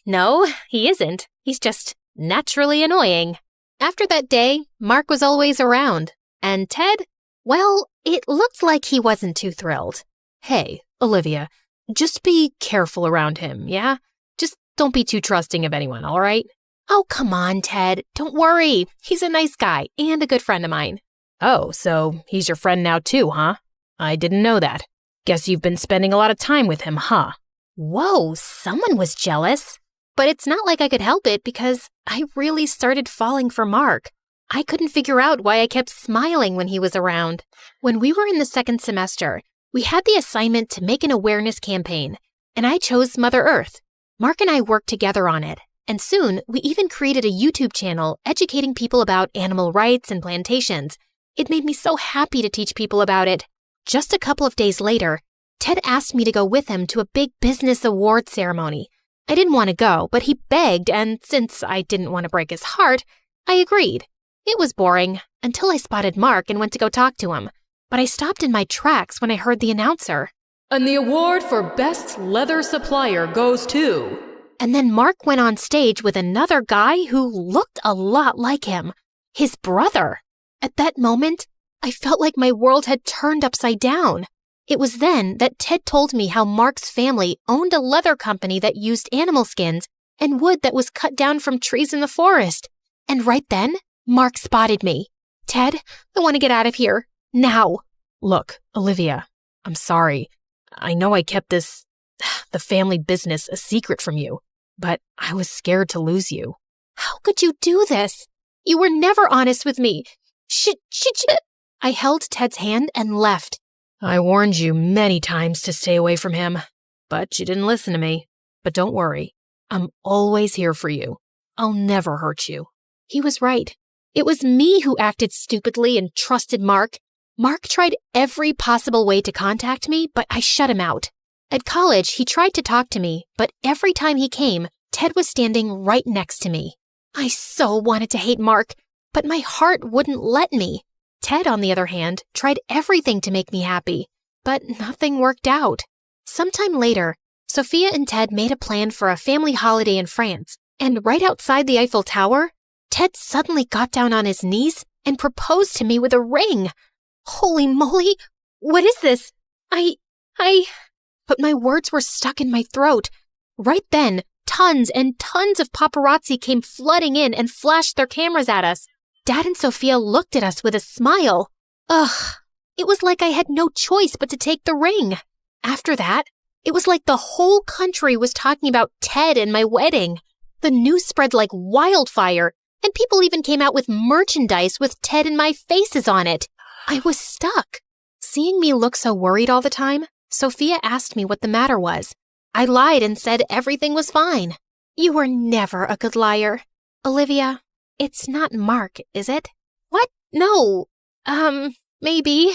No, he isn't. He's just naturally annoying. After that day, Mark was always around. And Ted, well, it looked like he wasn't too thrilled. Hey, Olivia, just be careful around him, yeah? Just don't be too trusting of anyone, all right? Oh, come on, Ted. Don't worry. He's a nice guy and a good friend of mine. Oh, so he's your friend now too, huh? I didn't know that. Guess you've been spending a lot of time with him, huh? Whoa, someone was jealous. But it's not like I could help it because I really started falling for Mark. I couldn't figure out why I kept smiling when he was around. When we were in the second semester, we had the assignment to make an awareness campaign, and I chose Mother Earth. Mark and I worked together on it, and soon we even created a YouTube channel educating people about animal rights and plantations. It made me so happy to teach people about it. Just a couple of days later, Ted asked me to go with him to a big business award ceremony. I didn't want to go, but he begged, and since I didn't want to break his heart, I agreed. It was boring until I spotted Mark and went to go talk to him. But I stopped in my tracks when I heard the announcer. And the award for Best Leather Supplier goes to... And then Mark went on stage with another guy who looked a lot like him. His brother. At that moment, I felt like my world had turned upside down. It was then that Ted told me how Mark's family owned a leather company that used animal skins and wood that was cut down from trees in the forest. And right then, Mark spotted me. Ted, I want to get out of here. Now. Look, Olivia, I'm sorry. I know I kept the family business, a secret from you, but I was scared to lose you. How could you do this? You were never honest with me. I held Ted's hand and left. I warned you many times to stay away from him, but you didn't listen to me. But don't worry, I'm always here for you. I'll never hurt you. He was right. It was me who acted stupidly and trusted Mark. Mark tried every possible way to contact me, but I shut him out. At college, he tried to talk to me, but every time he came, Ted was standing right next to me. I so wanted to hate Mark, but my heart wouldn't let me. Ted, on the other hand, tried everything to make me happy, but nothing worked out. Sometime later, Sophia and Ted made a plan for a family holiday in France, and right outside the Eiffel Tower, Ted suddenly got down on his knees and proposed to me with a ring. Holy moly, what is this? But my words were stuck in my throat. Right then, tons and tons of paparazzi came flooding in and flashed their cameras at us. Dad and Sophia looked at us with a smile. Ugh, it was like I had no choice but to take the ring. After that, it was like the whole country was talking about Ted and my wedding. The news spread like wildfire, and people even came out with merchandise with Ted and my faces on it. I was stuck. Seeing me look so worried all the time, Sophia asked me what the matter was. I lied and said everything was fine. You were never a good liar. Olivia, it's not Mark, is it? What? No, maybe.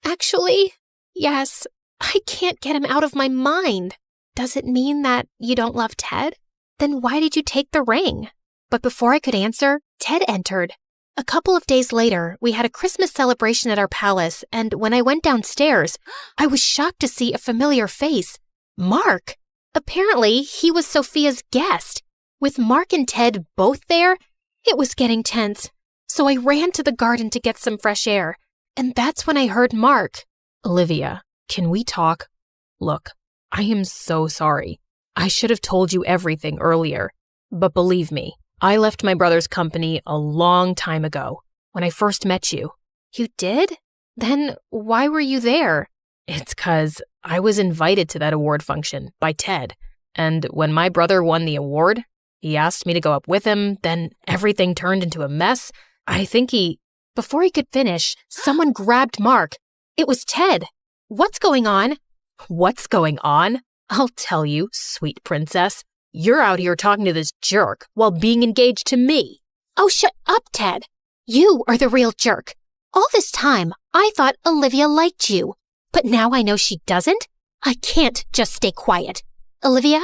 Actually, yes, I can't get him out of my mind. Does it mean that you don't love Ted? Then why did you take the ring? But before I could answer, Ted entered. A couple of days later, we had a Christmas celebration at our palace, and when I went downstairs, I was shocked to see a familiar face. Mark! Apparently, he was Sophia's guest. With Mark and Ted both there, it was getting tense. So I ran to the garden to get some fresh air. And that's when I heard Mark. Olivia, can we talk? Look, I am so sorry. I should have told you everything earlier. But believe me, I left my brother's company a long time ago, when I first met you. You did? Then why were you there? It's 'cause I was invited to that award function by Ted. And when my brother won the award, he asked me to go up with him, then everything turned into a mess. Before he could finish, someone grabbed Mark. It was Ted. What's going on? What's going on? I'll tell you, sweet princess. You're out here talking to this jerk while being engaged to me. Oh, shut up, Ted. You are the real jerk. All this time, I thought Olivia liked you. But now I know she doesn't. I can't just stay quiet. Olivia,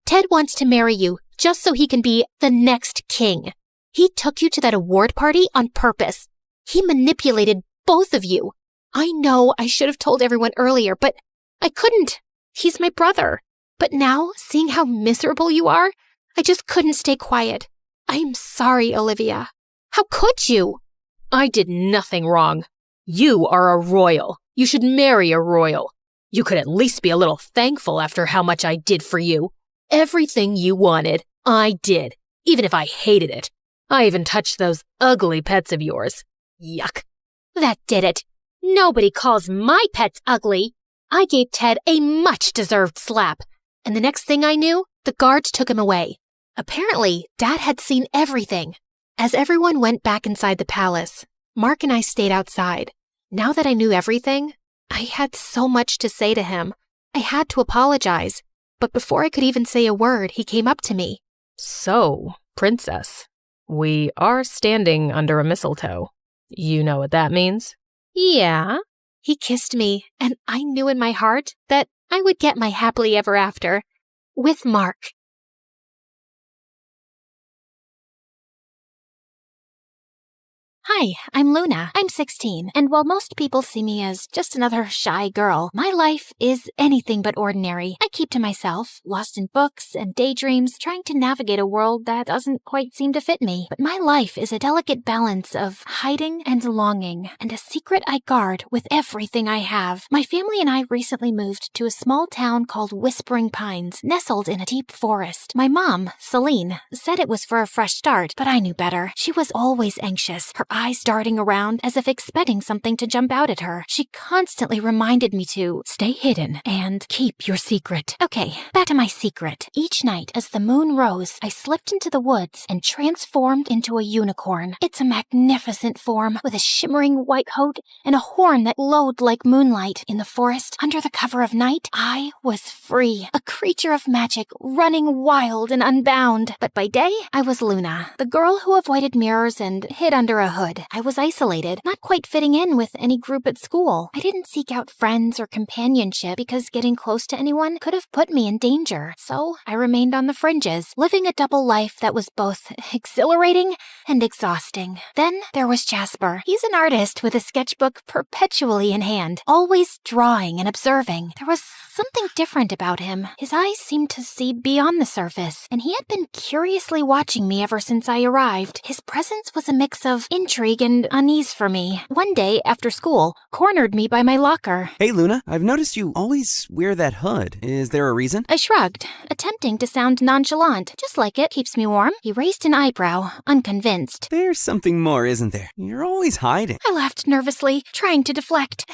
Ted wants to marry you just so he can be the next king. He took you to that award party on purpose. He manipulated both of you. I know I should have told everyone earlier, but I couldn't. He's my brother. But now, seeing how miserable you are, I just couldn't stay quiet. I'm sorry, Olivia. How could you? I did nothing wrong. You are a royal. You should marry a royal. You could at least be a little thankful after how much I did for you. Everything you wanted, I did, even if I hated it. I even touched those ugly pets of yours. Yuck. That did it. Nobody calls my pets ugly. I gave Ted a much-deserved slap. And the next thing I knew, the guards took him away. Apparently, Dad had seen everything. As everyone went back inside the palace, Mark and I stayed outside. Now that I knew everything, I had so much to say to him. I had to apologize. But before I could even say a word, he came up to me. So, princess, we are standing under a mistletoe. You know what that means? Yeah. He kissed me, and I knew in my heart that I would get my happily ever after with Mark. Hi, I'm Luna. I'm 16, and while most people see me as just another shy girl, my life is anything but ordinary. I keep to myself, lost in books and daydreams, trying to navigate a world that doesn't quite seem to fit me. But my life is a delicate balance of hiding and longing, and a secret I guard with everything I have. My family and I recently moved to a small town called Whispering Pines, nestled in a deep forest. My mom, Celine, said it was for a fresh start, but I knew better. She was always anxious, her eyes darting around as if expecting something to jump out at her. She constantly reminded me to stay hidden and keep your secret. Okay, back to my secret. Each night as the moon rose, I slipped into the woods and transformed into a unicorn. It's a magnificent form with a shimmering white coat and a horn that glowed like moonlight. In the forest, under the cover of night, I was free, a creature of magic, running wild and unbound. But by day, I was Luna, the girl who avoided mirrors and hid under a hood. I was isolated, not quite fitting in with any group at school. I didn't seek out friends or companionship because getting close to anyone could have put me in danger. So I remained on the fringes, living a double life that was both exhilarating and exhausting. Then there was Jasper. He's an artist with a sketchbook perpetually in hand, always drawing and observing. There was something different about him. His eyes seemed to see beyond the surface, and he had been curiously watching me ever since I arrived. His presence was a mix of intrigue and unease for me. One day, after school, cornered me by my locker. Hey, Luna, I've noticed you always wear that hood. Is there a reason? I shrugged, attempting to sound nonchalant. Just like it, keeps me warm. He raised an eyebrow, unconvinced. There's something more, isn't there? You're always hiding. I laughed nervously, trying to deflect.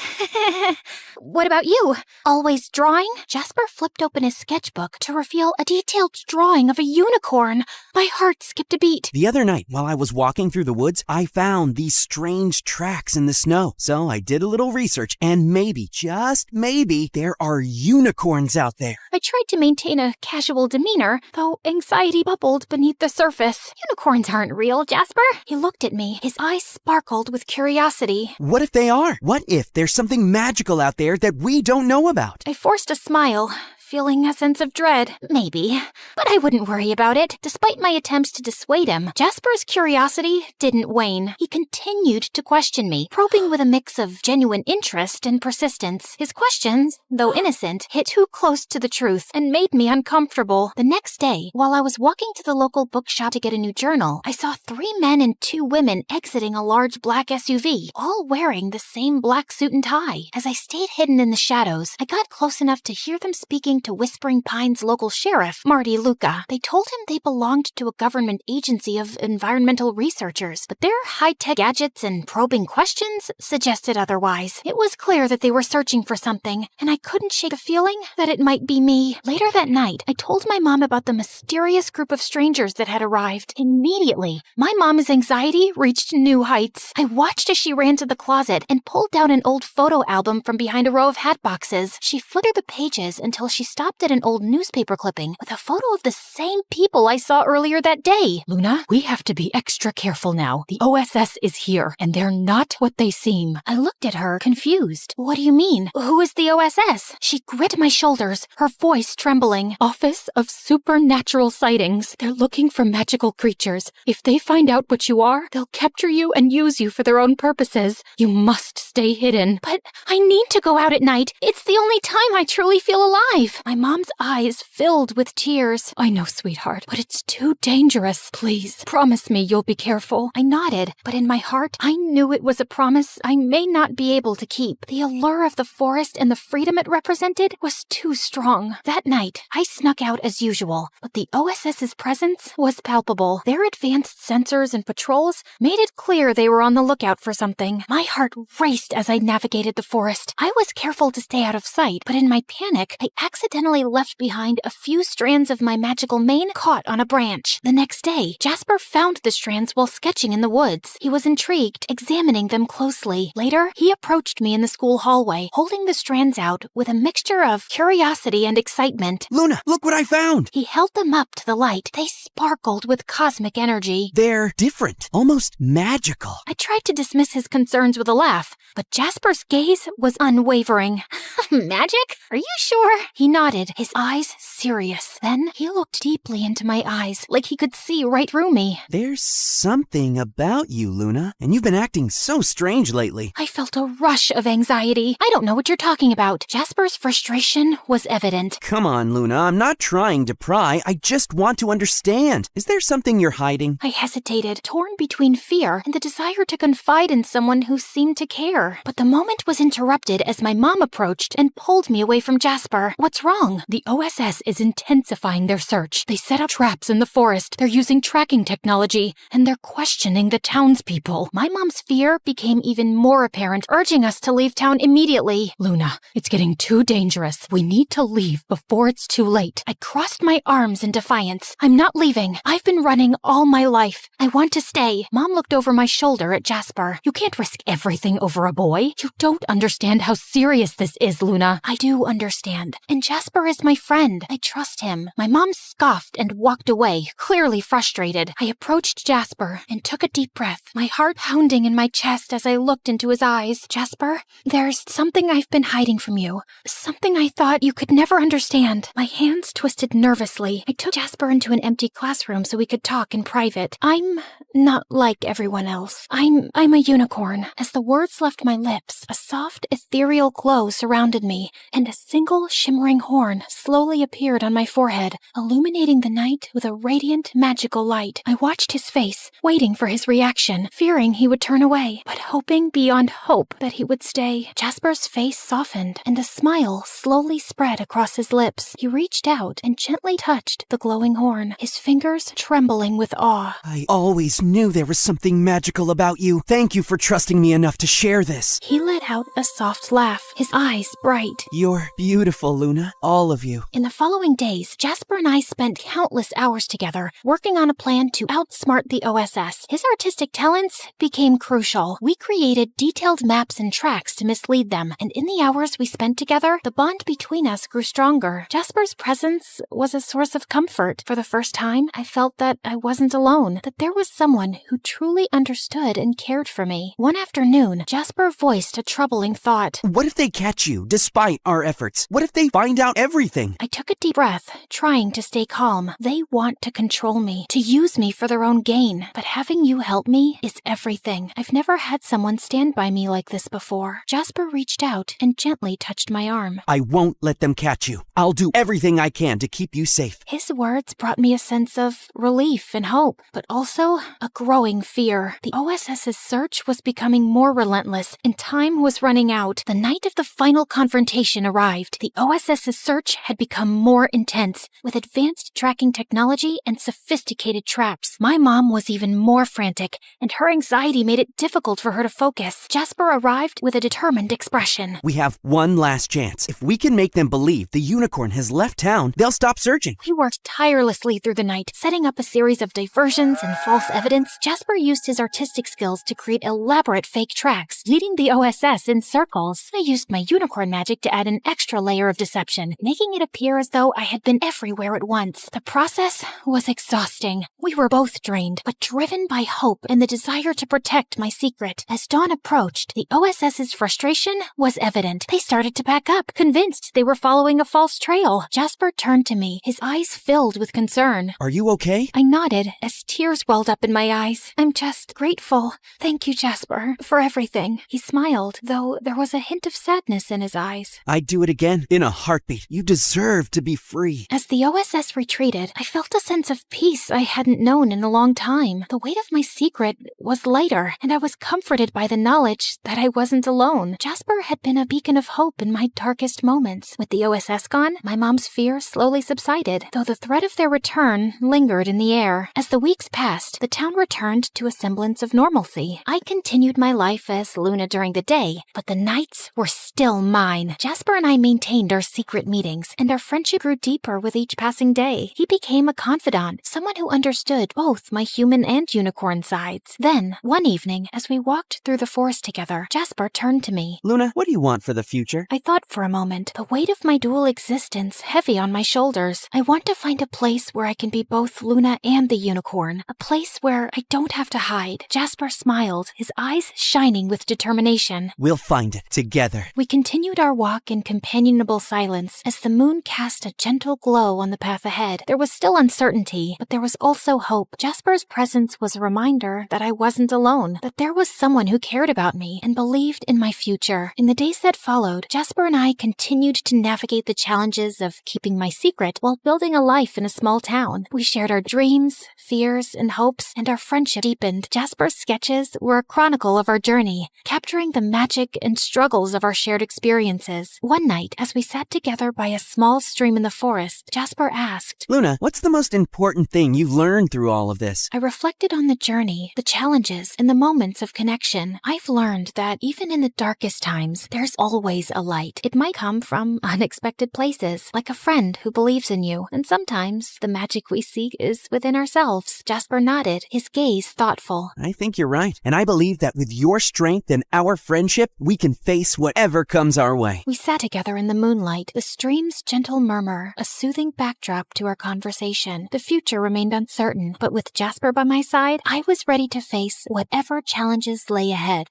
What about you? Always drawing? Jasper flipped open his sketchbook to reveal a detailed drawing of a unicorn. My heart skipped a beat. The other night, while I was walking through the woods, I found found these strange tracks in the snow. So I did a little research, and maybe, just maybe, there are unicorns out there. I tried to maintain a casual demeanor, though anxiety bubbled beneath the surface. Unicorns aren't real, Jasper. He looked at me. His eyes sparkled with curiosity. What if they are? What if there's something magical out there that we don't know about? I forced a smile, feeling a sense of dread. Maybe, but I wouldn't worry about it. Despite my attempts to dissuade him, Jasper's curiosity didn't wane. He continued to question me, probing with a mix of genuine interest and persistence. His questions, though innocent, hit too close to the truth and made me uncomfortable. The next day, while I was walking to the local bookshop to get a new journal, I saw 3 men and 2 women exiting a large black SUV, all wearing the same black suit and tie. As I stayed hidden in the shadows, I got close enough to hear them speaking to Whispering Pines local sheriff, Marty Luca. They told him they belonged to a government agency of environmental researchers, but their high-tech gadgets and probing questions suggested otherwise. It was clear that they were searching for something, and I couldn't shake a feeling that it might be me. Later that night, I told my mom about the mysterious group of strangers that had arrived. Immediately, my mom's anxiety reached new heights. I watched as she ran to the closet and pulled down an old photo album from behind a row of hat boxes. She flitted the pages until she stopped at an old newspaper clipping with a photo of the same people I saw earlier that day. Luna, we have to be extra careful now. The OSS is here, and they're not what they seem. I looked at her, confused. What do you mean? Who is the OSS? She gripped my shoulders, her voice trembling. Office of Supernatural Sightings. They're looking for magical creatures. If they find out what you are, they'll capture you and use you for their own purposes. You must stay hidden. But I need to go out at night. It's the only time I truly feel alive. My mom's eyes filled with tears. I know, sweetheart, but it's too dangerous. Please, promise me you'll be careful. I nodded, but in my heart, I knew it was a promise I may not be able to keep. The allure of the forest and the freedom it represented was too strong. That night, I snuck out as usual, but the OSS's presence was palpable. Their advanced sensors and patrols made it clear they were on the lookout for something. My heart raced as I navigated the forest. I was careful to stay out of sight, but in my panic, I accidentally left behind a few strands of my magical mane caught on a branch. The next day, Jasper found the strands while sketching in the woods. He was intrigued, examining them closely. Later, he approached me in the school hallway, holding the strands out with a mixture of curiosity and excitement. Luna, look what I found! He held them up to the light. They sparkled with cosmic energy. They're different, almost magical. I tried to dismiss his concerns with a laugh, but Jasper's gaze was unwavering. Magic? Are you sure? He nodded, his eyes serious. Then he looked deeply into my eyes, like he could see right through me. There's something about you, Luna, and you've been acting so strange lately. I felt a rush of anxiety. I don't know what you're talking about. Jasper's frustration was evident. Come on, Luna, I'm not trying to pry. I just want to understand. Is there something you're hiding? I hesitated, torn between fear and the desire to confide in someone who seemed to care. But the moment was interrupted as my mom approached and pulled me away from Jasper. What's wrong? The OSS is intensifying their search. They set up traps in the forest. They're using tracking technology, and they're questioning the townspeople. My mom's fear became even more apparent, urging us to leave town immediately. Luna, it's getting too dangerous. We need to leave before it's too late. I crossed my arms in defiance. I'm not leaving. I've been running all my life. I want to stay. Mom looked over my shoulder at Jasper. You can't risk everything over a boy. You don't understand how serious this is, Luna. I do understand. And Jasper is my friend. I trust him. My mom scoffed and walked away, clearly frustrated. I approached Jasper and took a deep breath, my heart pounding in my chest as I looked into his eyes. Jasper, there's something I've been hiding from you. Something I thought you could never understand. My hands twisted nervously. I took Jasper into an empty classroom so we could talk in private. I'm not like everyone else. I'm a unicorn. As the words left my lips, a soft, ethereal glow surrounded me, and a single shimmering horn slowly appeared on my forehead, illuminating the night with a radiant, magical light. I watched his face, waiting for his reaction, fearing he would turn away, but hoping beyond hope that he would stay. Jasper's face softened, and a smile slowly spread across his lips. He reached out and gently touched the glowing horn, his fingers trembling with awe. I always knew there was something magical about you. Thank you for trusting me enough to share this. He let out a soft laugh, his eyes bright. You're beautiful, Luna. All of you. In the following days, Jasper and I spent countless hours together, working on a plan to outsmart the OSS. His artistic talents became crucial. We created detailed maps and tracks to mislead them, and in the hours we spent together, the bond between us grew stronger. Jasper's presence was a source of comfort. For the first time, I felt that I wasn't alone, that there was someone who truly understood and cared for me. One afternoon, Jasper voiced a troubling thought. What if they catch you, despite our efforts? What if they find out everything? I took a deep breath, trying to stay calm. They want to control me, to use me for their own gain. But having you help me is everything. I've never had someone stand by me like this before. Jasper reached out and gently touched my arm. I won't let them catch you. I'll do everything I can to keep you safe. His words brought me a sense of relief and hope, but also a growing fear. The OSS's search was becoming more relentless, and time was running out. The night of the final confrontation arrived. The OSS's search had become more intense, with advanced tracking technology and sophisticated traps. My mom was even more frantic, and her anxiety made it difficult for her to focus. Jasper arrived with a determined expression. We have one last chance. If we can make them believe the unicorn has left town, they'll stop searching. We worked tirelessly through the night, setting up a series of diversions and false evidence. Jasper used his artistic skills to create elaborate fake tracks, leading the OSS in circles. I used my unicorn magic to add an extra layer of deception, making it appear as though I had been everywhere at once. The process was exhausting. We were both drained, but driven by hope and the desire to protect my secret. As dawn approached, the OSS's frustration was evident. They started to pack up, convinced they were following a false trail. Jasper turned to me, his eyes filled with concern. Are you okay? I nodded as tears welled up in my eyes. I'm just grateful. Thank you, Jasper, for everything. He smiled, though there was a hint of sadness in his eyes. I'd do it again, in a heartbeat. You deserve to be free. As the OSS retreated, I felt a sense of peace I hadn't known in a long time. The weight of my secret was lighter, and I was comforted by the knowledge that I wasn't alone. Jasper had been a beacon of hope in my darkest moments. With the OSS gone, my mom's fear slowly subsided, though the threat of their return lingered in the air. As the weeks passed, the town returned to a semblance of normalcy. I continued my life as Luna during the day, but the nights were still mine. Jasper and I maintained our secret meetings, and our friendship grew deeper with each passing day. He became a confidant, someone who understood both my human and unicorn sides. Then, one evening, as we walked through the forest together, Jasper turned to me. Luna, what do you want for the future? I thought for a moment, the weight of my dual existence heavy on my shoulders. I want to find a place where I can be both Luna and the unicorn, a place where I don't have to hide. Jasper smiled, his eyes shining with determination. We'll find it together. We continued our walk in companionable silence as the moon cast a gentle glow on the path ahead. There was still uncertainty, but there was also hope. Jasper's presence was a reminder that I wasn't alone, that there was someone who cared about me and believed in my future. In the days that followed, Jasper and I continued to navigate the challenges of keeping my secret while building a life in a small town. We shared our dreams, fears, and hopes, and our friendship deepened. Jasper's sketches were a chronicle of our journey, capturing the magic and struggles of our shared experiences. One night, as we sat together by a small stream in the forest, Jasper asked, Luna, what's the most important thing you've learned through all of this? I reflected on the journey, the challenges, and the moments of connection. I've learned that even in the darkest times, there's always a light. It might come from unexpected places, like a friend who believes in you, and sometimes the magic we seek is within ourselves. Jasper nodded, his gaze thoughtful. I think you're right, and I believe that with your strength and our friendship, we can face whatever comes our way. We sat together in the moonlight, the stream's gentle murmur, a soothing backdrop to our conversation. The future remained uncertain, but with Jasper by my side, I was ready to face whatever challenges lay ahead.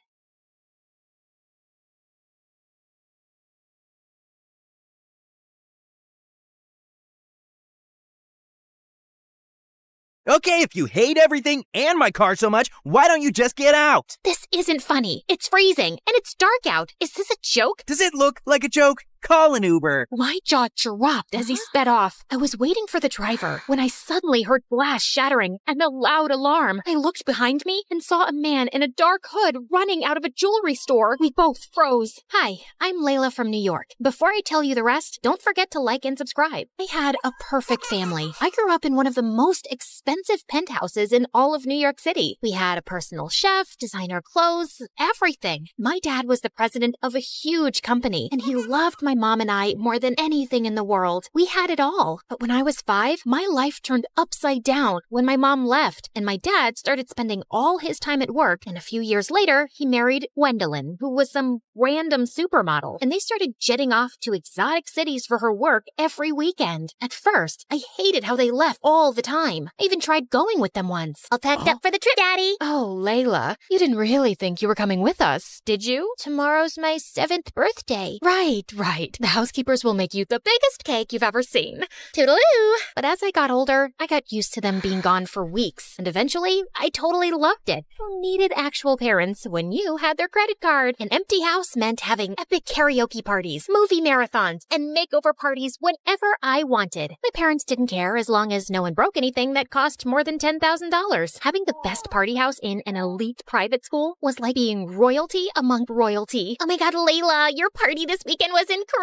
Okay, if you hate everything and my car so much, why don't you just get out? This isn't funny. It's freezing, and it's dark out. Is this a joke? Does it look like a joke? Call an Uber. My jaw dropped as he sped off. I was waiting for the driver when I suddenly heard glass shattering and a loud alarm. I looked behind me and saw a man in a dark hood running out of a jewelry store. We both froze. Hi, I'm Layla from New York. Before I tell you the rest, don't forget to like and subscribe. I had a perfect family. I grew up in one of the most expensive penthouses in all of New York City. We had a personal chef, designer clothes, everything. My dad was the president of a huge company, and he loved my mom and I more than anything in the world. We had it all. But when I was 5, my life turned upside down when my mom left, and my dad started spending all his time at work, and a few years later, he married Gwendolyn, who was some random supermodel, and they started jetting off to exotic cities for her work every weekend. At first, I hated how they left all the time. I even tried going with them once. All packed up for the trip, Daddy. Oh, Layla, you didn't really think you were coming with us, did you? Tomorrow's my 7th birthday. Right. The housekeepers will make you the biggest cake you've ever seen. Toodaloo! But as I got older, I got used to them being gone for weeks, and eventually, I totally loved it. Who needed actual parents when you had their credit card? An empty house meant having epic karaoke parties, movie marathons, and makeover parties whenever I wanted. My parents didn't care as long as no one broke anything that cost more than $10,000. Having the best party house in an elite private school was like being royalty among royalty. Oh my god, Layla, your party this weekend was incredible!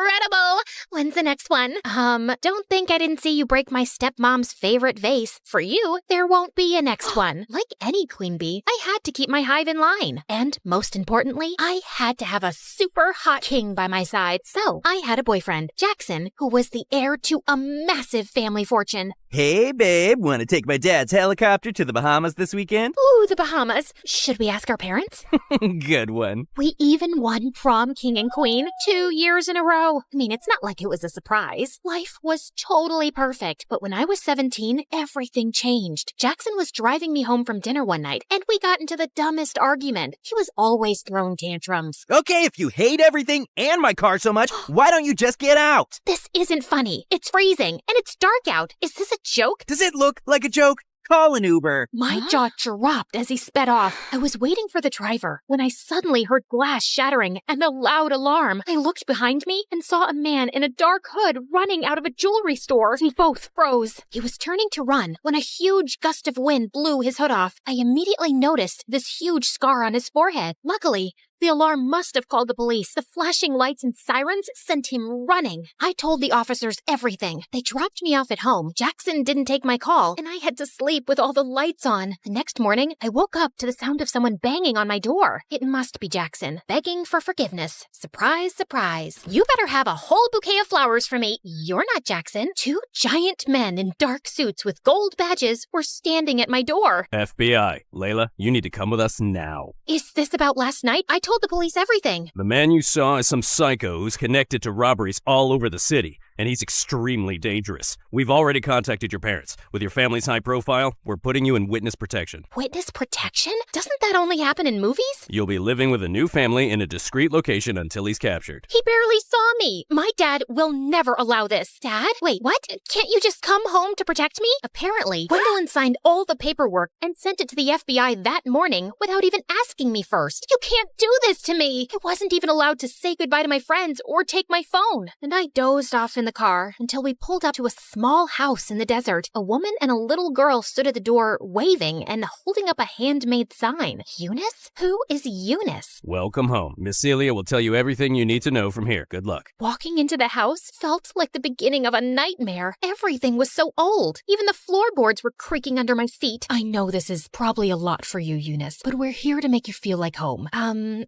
When's the next one? Don't think I didn't see you break my stepmom's favorite vase. For you, there won't be a next one. Like any queen bee, I had to keep my hive in line. And most importantly, I had to have a super hot king by my side. So I had a boyfriend, Jackson, who was the heir to a massive family fortune. Hey, babe, want to take my dad's helicopter to the Bahamas this weekend? Ooh, the Bahamas. Should we ask our parents? Good one. We even won prom king and queen 2 years in a row. I mean, it's not like it was a surprise. Life was totally perfect. But when I was 17, everything changed. Jackson was driving me home from dinner one night, and we got into the dumbest argument. He was always throwing tantrums. Okay, if you hate everything and my car so much, why don't you just get out? This isn't funny. It's freezing, and it's dark out. Is this a joke? Does it look like a joke? Call an Uber. My jaw dropped as he sped off. I was waiting for the driver when I suddenly heard glass shattering and a loud alarm. I looked behind me and saw a man in a dark hood running out of a jewelry store. We both froze. He was turning to run when a huge gust of wind blew his hood off. I immediately noticed this huge scar on his forehead. Luckily, the alarm must have called the police. The flashing lights and sirens sent him running. I told the officers everything. They dropped me off at home. Jackson didn't take my call, and I had to sleep with all the lights on. The next morning, I woke up to the sound of someone banging on my door. It must be Jackson, begging for forgiveness. Surprise, surprise. You better have a whole bouquet of flowers for me. You're not Jackson. 2 giant men in dark suits with gold badges were standing at my door. FBI, Layla, you need to come with us now. Is this about last night? I told the police everything. The man you saw is some psycho who's connected to robberies all over the city, and he's extremely dangerous. We've already contacted your parents. With your family's high profile, we're putting you in witness protection. Witness protection? Doesn't that only happen in movies? You'll be living with a new family in a discreet location until he's captured. He barely saw me. My dad will never allow this. Dad? Wait, what? Can't you just come home to protect me? Apparently, Gwendolyn signed all the paperwork and sent it to the FBI that morning without even asking me first. You can't do this to me. I wasn't even allowed to say goodbye to my friends or take my phone. And I dozed off in the car until we pulled up to a small house in the desert. A woman and a little girl stood at the door waving and holding up a handmade sign. Eunice? Who is Eunice? Welcome home. Miss Celia will tell you everything you need to know from here. Good luck. Walking into the house felt like the beginning of a nightmare. Everything was so old. Even the floorboards were creaking under my feet. I know this is probably a lot for you, Eunice, but we're here to make you feel like home.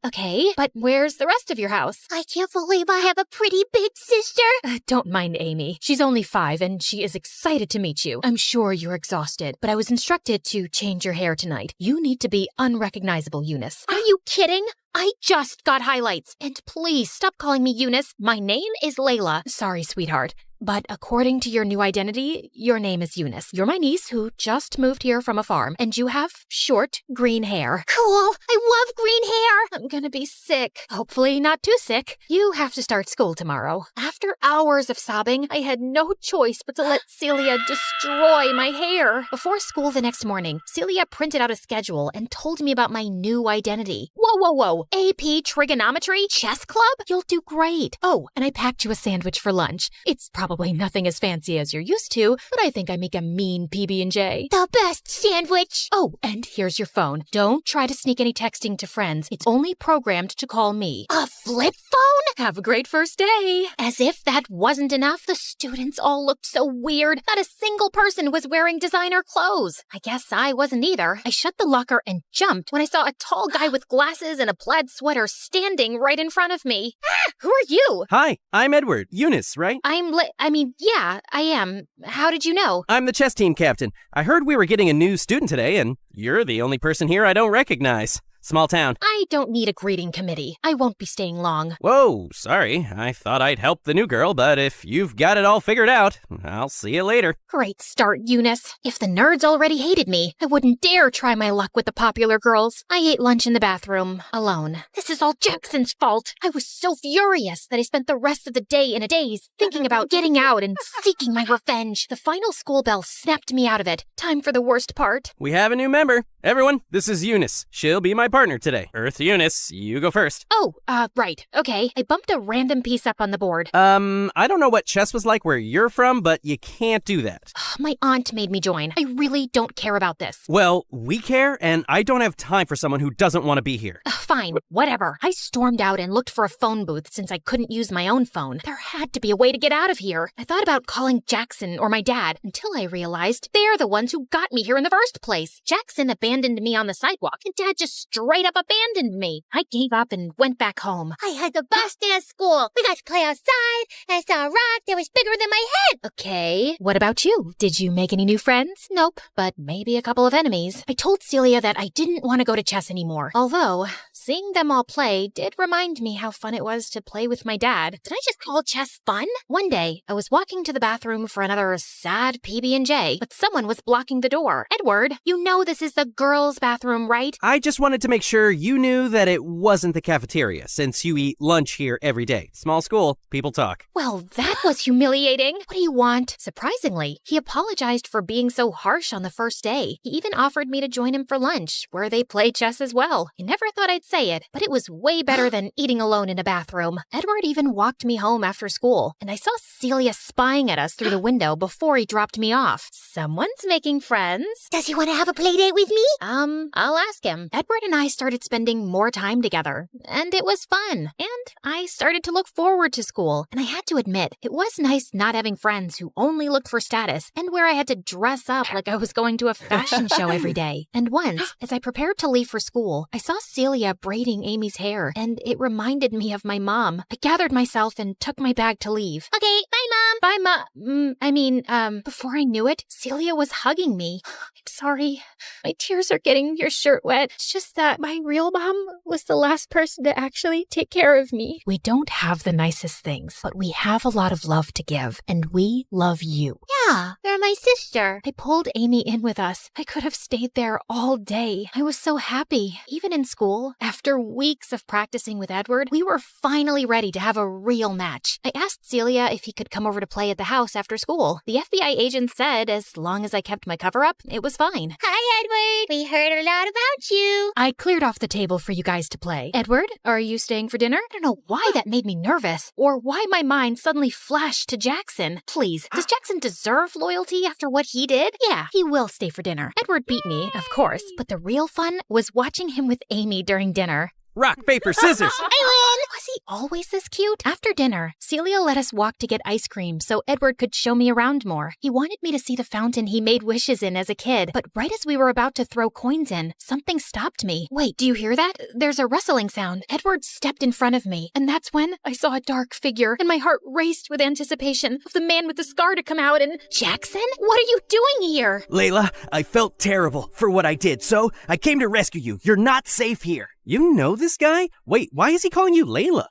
Okay, but where's the rest of your house? I can't believe I have a pretty big sister. Don't mind Amy. She's only 5 and she is excited to meet you. I'm sure you're exhausted, but I was instructed to change your hair tonight. You need to be unrecognizable, Eunice. Are you kidding? I just got highlights. And please stop calling me Eunice. My name is Layla. Sorry, sweetheart. But according to your new identity, your name is Eunice. You're my niece who just moved here from a farm, and you have short green hair. Cool. I love green hair. I'm gonna be sick. Hopefully not too sick. You have to start school tomorrow. After hours of sobbing, I had no choice but to let Celia destroy my hair. Before school the next morning, Celia printed out a schedule and told me about my new identity. Whoa. you? AP Trigonometry? Chess Club? You'll do great. Oh, and I packed you a sandwich for lunch. It's probably nothing as fancy as you're used to, but I think I make a mean PB&J. The best sandwich. Oh, and here's your phone. Don't try to sneak any texting to friends. It's only programmed to call me. A flip phone? Have a great first day. As if that wasn't enough, the students all looked so weird. Not a single person was wearing designer clothes. I guess I wasn't either. I shut the locker and jumped when I saw a tall guy with glasses and a plaid sweater standing right in front of me. Who are you? Hi, I'm Edward. Eunice, right? Yeah, I am. How did you know? I'm the chess team captain. I heard we were getting a new student today, and you're the only person here I don't recognize. Small town. I don't need a greeting committee. I won't be staying long. Whoa, sorry. I thought I'd help the new girl, but if you've got it all figured out, I'll see you later. Great start, Eunice. If the nerds already hated me, I wouldn't dare try my luck with the popular girls. I ate lunch in the bathroom, alone. This is all Jackson's fault. I was so furious that I spent the rest of the day in a daze, thinking about getting out and seeking my revenge. The final school bell snapped me out of it. Time for the worst part. We have a new member. Everyone, this is Eunice. She'll be my partner today. Earth Eunice, you go first. Oh, right. Okay. I bumped a random piece up on the board. I don't know what chess was like where you're from, but you can't do that. My aunt made me join. I really don't care about this. Well, we care, and I don't have time for someone who doesn't want to be here. Fine, whatever. I stormed out and looked for a phone booth since I couldn't use my own phone. There had to be a way to get out of here. I thought about calling Jackson or my dad until I realized they're the ones who got me here in the first place. Jackson abandoned me on the sidewalk, and Dad just straight up abandoned me. I gave up and went back home. I had the best day at school. We got to play outside, and I saw a rock that was bigger than my head. Okay, what about you? Did you make any new friends? Nope, but maybe a couple of enemies. I told Celia that I didn't want to go to chess anymore. Although, seeing them all play did remind me how fun it was to play with my dad. Did I just call chess fun? One day, I was walking to the bathroom for another sad PB&J, but someone was blocking the door. Edward, you know this is the girls' bathroom, right? I just wanted to make sure you knew that it wasn't the cafeteria, since you eat lunch here every day. Small school, people talk. Well, that was humiliating. What do you want? Surprisingly, he apologized for being so harsh on the first day. He even offered me to join him for lunch, where they play chess as well. I never thought I'd say it, but it was way better than eating alone in a bathroom. Edward even walked me home after school, and I saw Celia spying at us through the window before he dropped me off. Someone's making friends. Does he want to have a play date with me? I'll ask him. Edward and I started spending more time together, and it was fun. And I started to look forward to school, and I had to admit, it was nice not having friends who only looked for status and where I had to dress up like I was going to a fashion show every day. And once, as I prepared to leave for school, I saw Celia braiding Amy's hair, and it reminded me of my mom. I gathered myself and took my bag to leave. Okay, bye, Mom. Bye, Mom. Before I knew it, Celia was hugging me. I'm sorry. My tears are getting your shirt wet. It's just that my real mom was the last person to actually take care of me. We don't have the nicest things, but we have a lot of love to give, and we love you. Yeah, you're my sister. I pulled Amy in with us. I could have stayed there all day. I was so happy. Even in school, after weeks of practicing with Edward, we were finally ready to have a real match. I asked Celia if he could come over to play at the house after school. The FBI agent said as long as I kept my cover up, it was fine. Hi, Edward. We heard a lot about you. I cleared off the table for you guys to play. Edward, are you staying for dinner? I don't know why that made me nervous, or why my mind suddenly flashed to Jackson. Please, does Jackson deserve loyalty after what he did? Yeah, he will stay for dinner. Edward beat me, of course, but the real fun was watching him with Amy during dinner. Rock, paper, scissors. I win. Was he always this cute? After dinner, Celia let us walk to get ice cream so Edward could show me around more. He wanted me to see the fountain he made wishes in as a kid, but right as we were about to throw coins in, something stopped me. Wait, do you hear that? There's a rustling sound. Edward stepped in front of me, and that's when I saw a dark figure, and my heart raced with anticipation of the man with the scar to come out and... Jackson? What are you doing here? Layla, I felt terrible for what I did, so I came to rescue you. You're not safe here. You know this guy? Wait, why is he calling you Layla?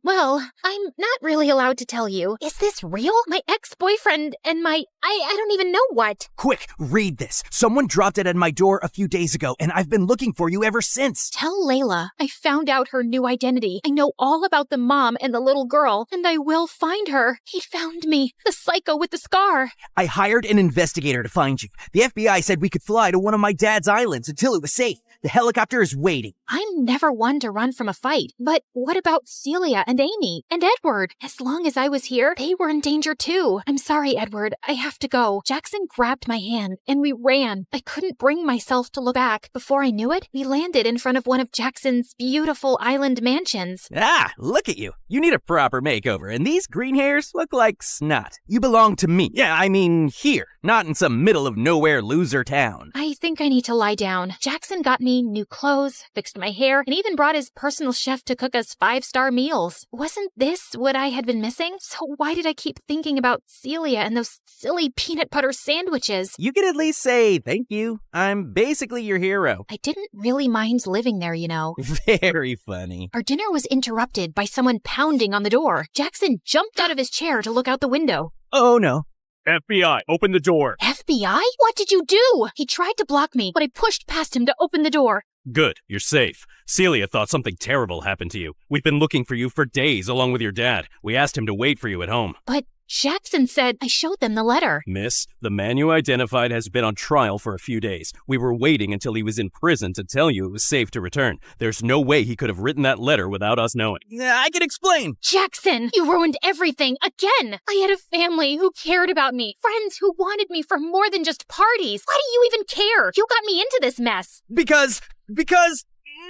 Well, I'm not really allowed to tell you. Is this real? My ex-boyfriend and I don't even know what. Quick, read this. Someone dropped it at my door a few days ago, and I've been looking for you ever since. Tell Layla I found out her new identity. I know all about the mom and the little girl, and I will find her. He found me, the psycho with the scar. I hired an investigator to find you. The FBI said we could fly to one of my dad's islands until it was safe. The helicopter is waiting. I'm never one to run from a fight. But what about Celia and Amy and Edward? As long as I was here, they were in danger too. I'm sorry, Edward. I have to go. Jackson grabbed my hand and we ran. I couldn't bring myself to look back. Before I knew it, we landed in front of one of Jackson's beautiful island mansions. Ah, look at you. You need a proper makeover, and these green hairs look like snot. You belong to me. Yeah, I mean here, not in some middle of nowhere loser town. I think I need to lie down. Jackson got me new clothes, fixed my hair, and even brought his personal chef to cook us 5-star meals. Wasn't this what I had been missing? So why did I keep thinking about Celia and those silly peanut butter sandwiches? You could at least say thank you. I'm basically your hero. I didn't really mind living there, you know. Very funny. Our dinner was interrupted by someone pounding on the door. Jackson jumped out of his chair to look out the window. Oh no. FBI, open the door. FBI? What did you do? He tried to block me, but I pushed past him to open the door. Good, you're safe. Celia thought something terrible happened to you. We've been looking for you for days along with your dad. We asked him to wait for you at home. But Jackson said I showed them the letter. Miss, the man you identified has been on trial for a few days. We were waiting until he was in prison to tell you it was safe to return. There's no way he could have written that letter without us knowing. I can explain. Jackson, you ruined everything again. I had a family who cared about me, friends who wanted me for more than just parties. Why do you even care? You got me into this mess. Because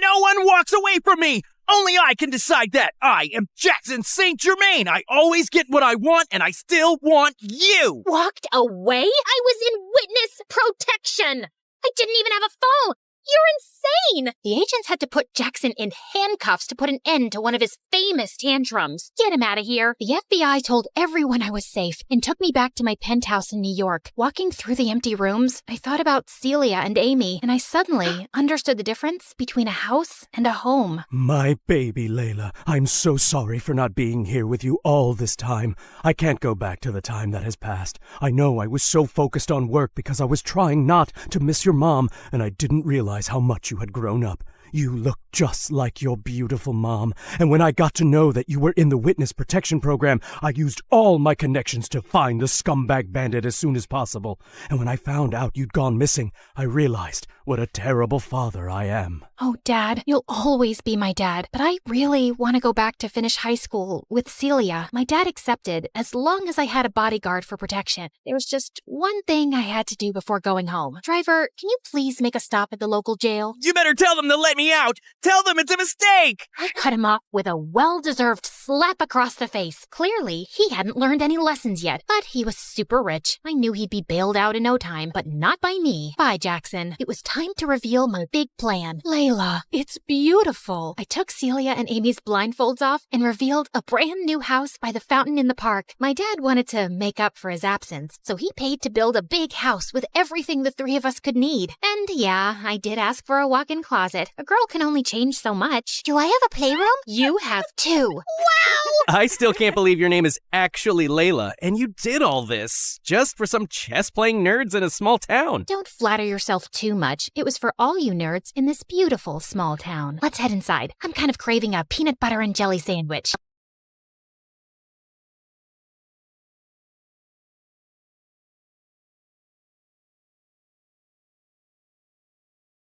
no one walks away from me. Only I can decide that. I am Jackson St. Germain. I always get what I want, and I still want you. Walked away? I was in witness protection. I didn't even have a phone. You're insane! The agents had to put Jackson in handcuffs to put an end to one of his famous tantrums. Get him out of here. The FBI told everyone I was safe and took me back to my penthouse in New York. Walking through the empty rooms, I thought about Celia and Amy, and I suddenly understood the difference between a house and a home. My baby, Layla, I'm so sorry for not being here with you all this time. I can't go back to the time that has passed. I know I was so focused on work because I was trying not to miss your mom, and I didn't realize how much you had grown up. You look just like your beautiful mom, and when I got to know that you were in the witness protection program, I used all my connections to find the scumbag bandit as soon as possible. And when I found out you'd gone missing, I realized what a terrible father I am. Oh, Dad, you'll always be my dad, but I really want to go back to finish high school with Celia. My dad accepted as long as I had a bodyguard for protection. There was just one thing I had to do before going home. Driver, can you please make a stop at the local jail? You better tell them to let me out. Tell them it's a mistake. I cut him off with a well-deserved slap across the face. Clearly, he hadn't learned any lessons yet, but he was super rich. I knew he'd be bailed out in no time, but not by me. Bye, Jackson. It was time to reveal my big plan. Layla, it's beautiful. I took Celia and Amy's blindfolds off and revealed a brand new house by the fountain in the park. My dad wanted to make up for his absence, so he paid to build a big house with everything the three of us could need. And yeah, I did ask for a walk-in closet. A girl can only change so much. Do I have a playroom? You have two. Wow! I still can't believe your name is actually Layla, and you did all this just for some chess-playing nerds in a small town. Don't flatter yourself too much. It was for all you nerds in this beautiful small town. Let's head inside. I'm kind of craving a peanut butter and jelly sandwich.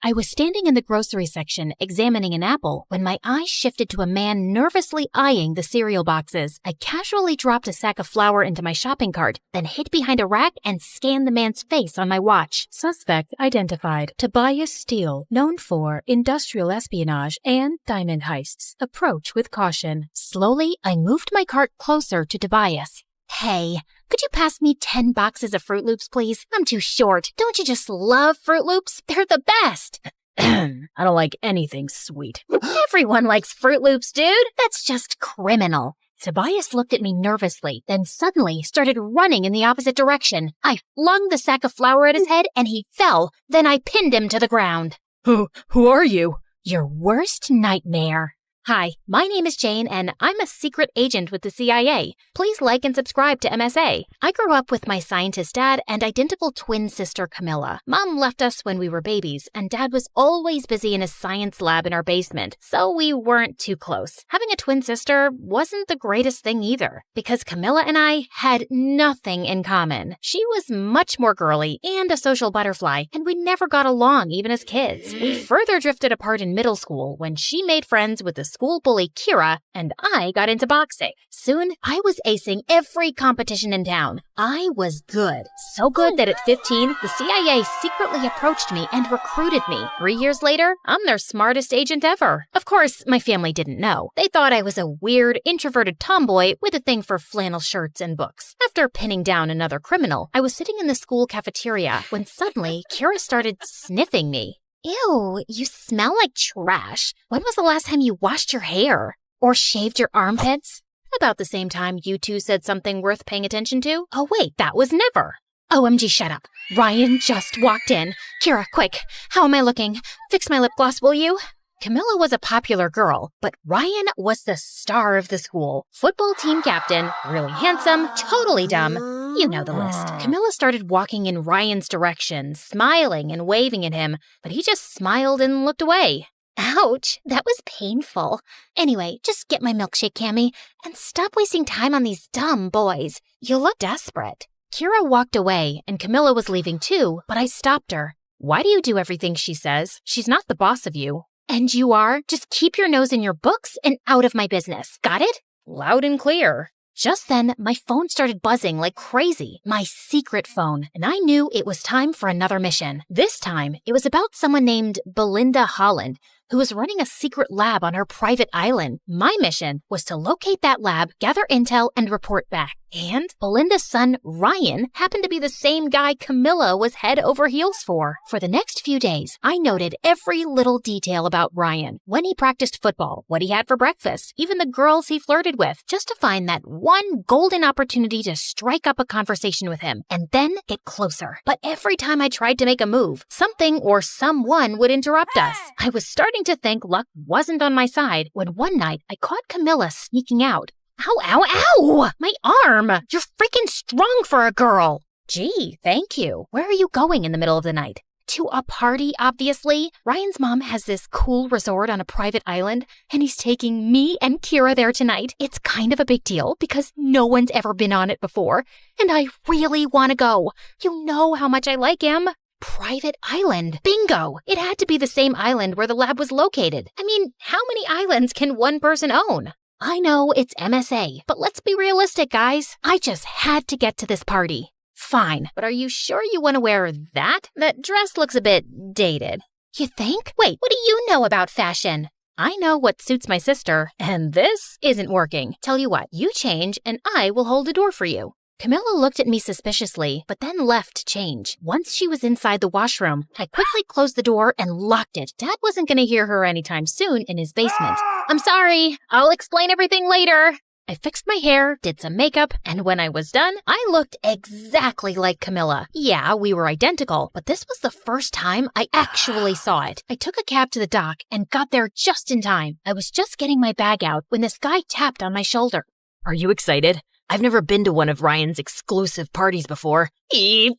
I was standing in the grocery section examining an apple when my eyes shifted to a man nervously eyeing the cereal boxes. I casually dropped a sack of flour into my shopping cart, then hid behind a rack and scanned the man's face on my watch. Suspect identified. Tobias Steele, known for industrial espionage and diamond heists. Approach with caution. Slowly, I moved my cart closer to Tobias. Hey, could you pass me 10 boxes of Fruit Loops, please? I'm too short. Don't you just love Fruit Loops? They're the best. I don't like anything sweet. Everyone likes Fruit Loops, dude. That's just criminal. Tobias looked at me nervously, then suddenly started running in the opposite direction. I flung the sack of flour at his head and he fell. Then I pinned him to the ground. Who are you? Your worst nightmare. Hi, my name is Jane, and I'm a secret agent with the CIA. Please like and subscribe to MSA. I grew up with my scientist dad and identical twin sister Camilla. Mom left us when we were babies, and Dad was always busy in his science lab in our basement, so we weren't too close. Having a twin sister wasn't the greatest thing either, because Camilla and I had nothing in common. She was much more girly and a social butterfly, and we never got along even as kids. We further drifted apart in middle school when she made friends with the school bully Kira, and I got into boxing. Soon, I was acing every competition in town. I was good. So good that at 15, the CIA secretly approached me and recruited me. 3 years later, I'm their smartest agent ever. Of course, my family didn't know. They thought I was a weird, introverted tomboy with a thing for flannel shirts and books. After pinning down another criminal, I was sitting in the school cafeteria when suddenly Kira started sniffing me. Ew, you smell like trash. When was the last time you washed your hair? Or shaved your armpits? About the same time you two said something worth paying attention to? Oh wait, that was never. OMG, shut up. Ryan just walked in. Kira, quick, how am I looking? Fix my lip gloss, will you? Camilla was a popular girl, but Ryan was the star of the school. Football team captain, really handsome, totally dumb. You know the list. Camilla started walking in Ryan's direction, smiling and waving at him, but he just smiled and looked away. Ouch, that was painful. Anyway, just get my milkshake, Cammy, and stop wasting time on these dumb boys. You look desperate. Kira walked away, and Camilla was leaving too, but I stopped her. Why do you do everything she says? She's not the boss of you. And you are? Just keep your nose in your books and out of my business. Got it? Loud and clear. Just then, my phone started buzzing like crazy. My secret phone. And I knew it was time for another mission. This time, it was about someone named Belinda Holland, who was running a secret lab on her private island. My mission was to locate that lab, gather intel, and report back. And Belinda's son, Ryan, happened to be the same guy Camilla was head over heels for. For the next few days, I noted every little detail about Ryan. When he practiced football, what he had for breakfast, even the girls he flirted with, just to find that one golden opportunity to strike up a conversation with him, and then get closer. But every time I tried to make a move, something or someone would interrupt us. I was starting to think luck wasn't on my side when one night I caught Camilla sneaking out. Ow, ow, ow! My arm! You're freaking strong for a girl! Gee, thank you. Where are you going in the middle of the night? To a party, obviously. Ryan's mom has this cool resort on a private island, and he's taking me and Kira there tonight. It's kind of a big deal because no one's ever been on it before, and I really want to go. You know how much I like him. Private island. Bingo! It had to be the same island where the lab was located. I mean, how many islands can one person own? I know it's MSA, but let's be realistic, guys. I just had to get to this party. Fine, but are you sure you want to wear that? That dress looks a bit dated. You think? Wait, what do you know about fashion? I know what suits my sister, and this isn't working. Tell you what, you change and I will hold the door for you. Camilla looked at me suspiciously, but then left to change. Once she was inside the washroom, I quickly closed the door and locked it. Dad wasn't going to hear her anytime soon in his basement. I'm sorry. I'll explain everything later. I fixed my hair, did some makeup, and when I was done, I looked exactly like Camilla. Yeah, we were identical, but this was the first time I actually saw it. I took a cab to the dock and got there just in time. I was just getting my bag out when this guy tapped on my shoulder. Are you excited? I've never been to one of Ryan's exclusive parties before.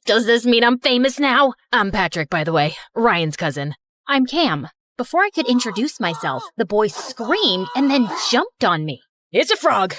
Does this mean I'm famous now? I'm Patrick, by the way, Ryan's cousin. I'm Cam. Before I could introduce myself, the boy screamed and then jumped on me. It's a frog.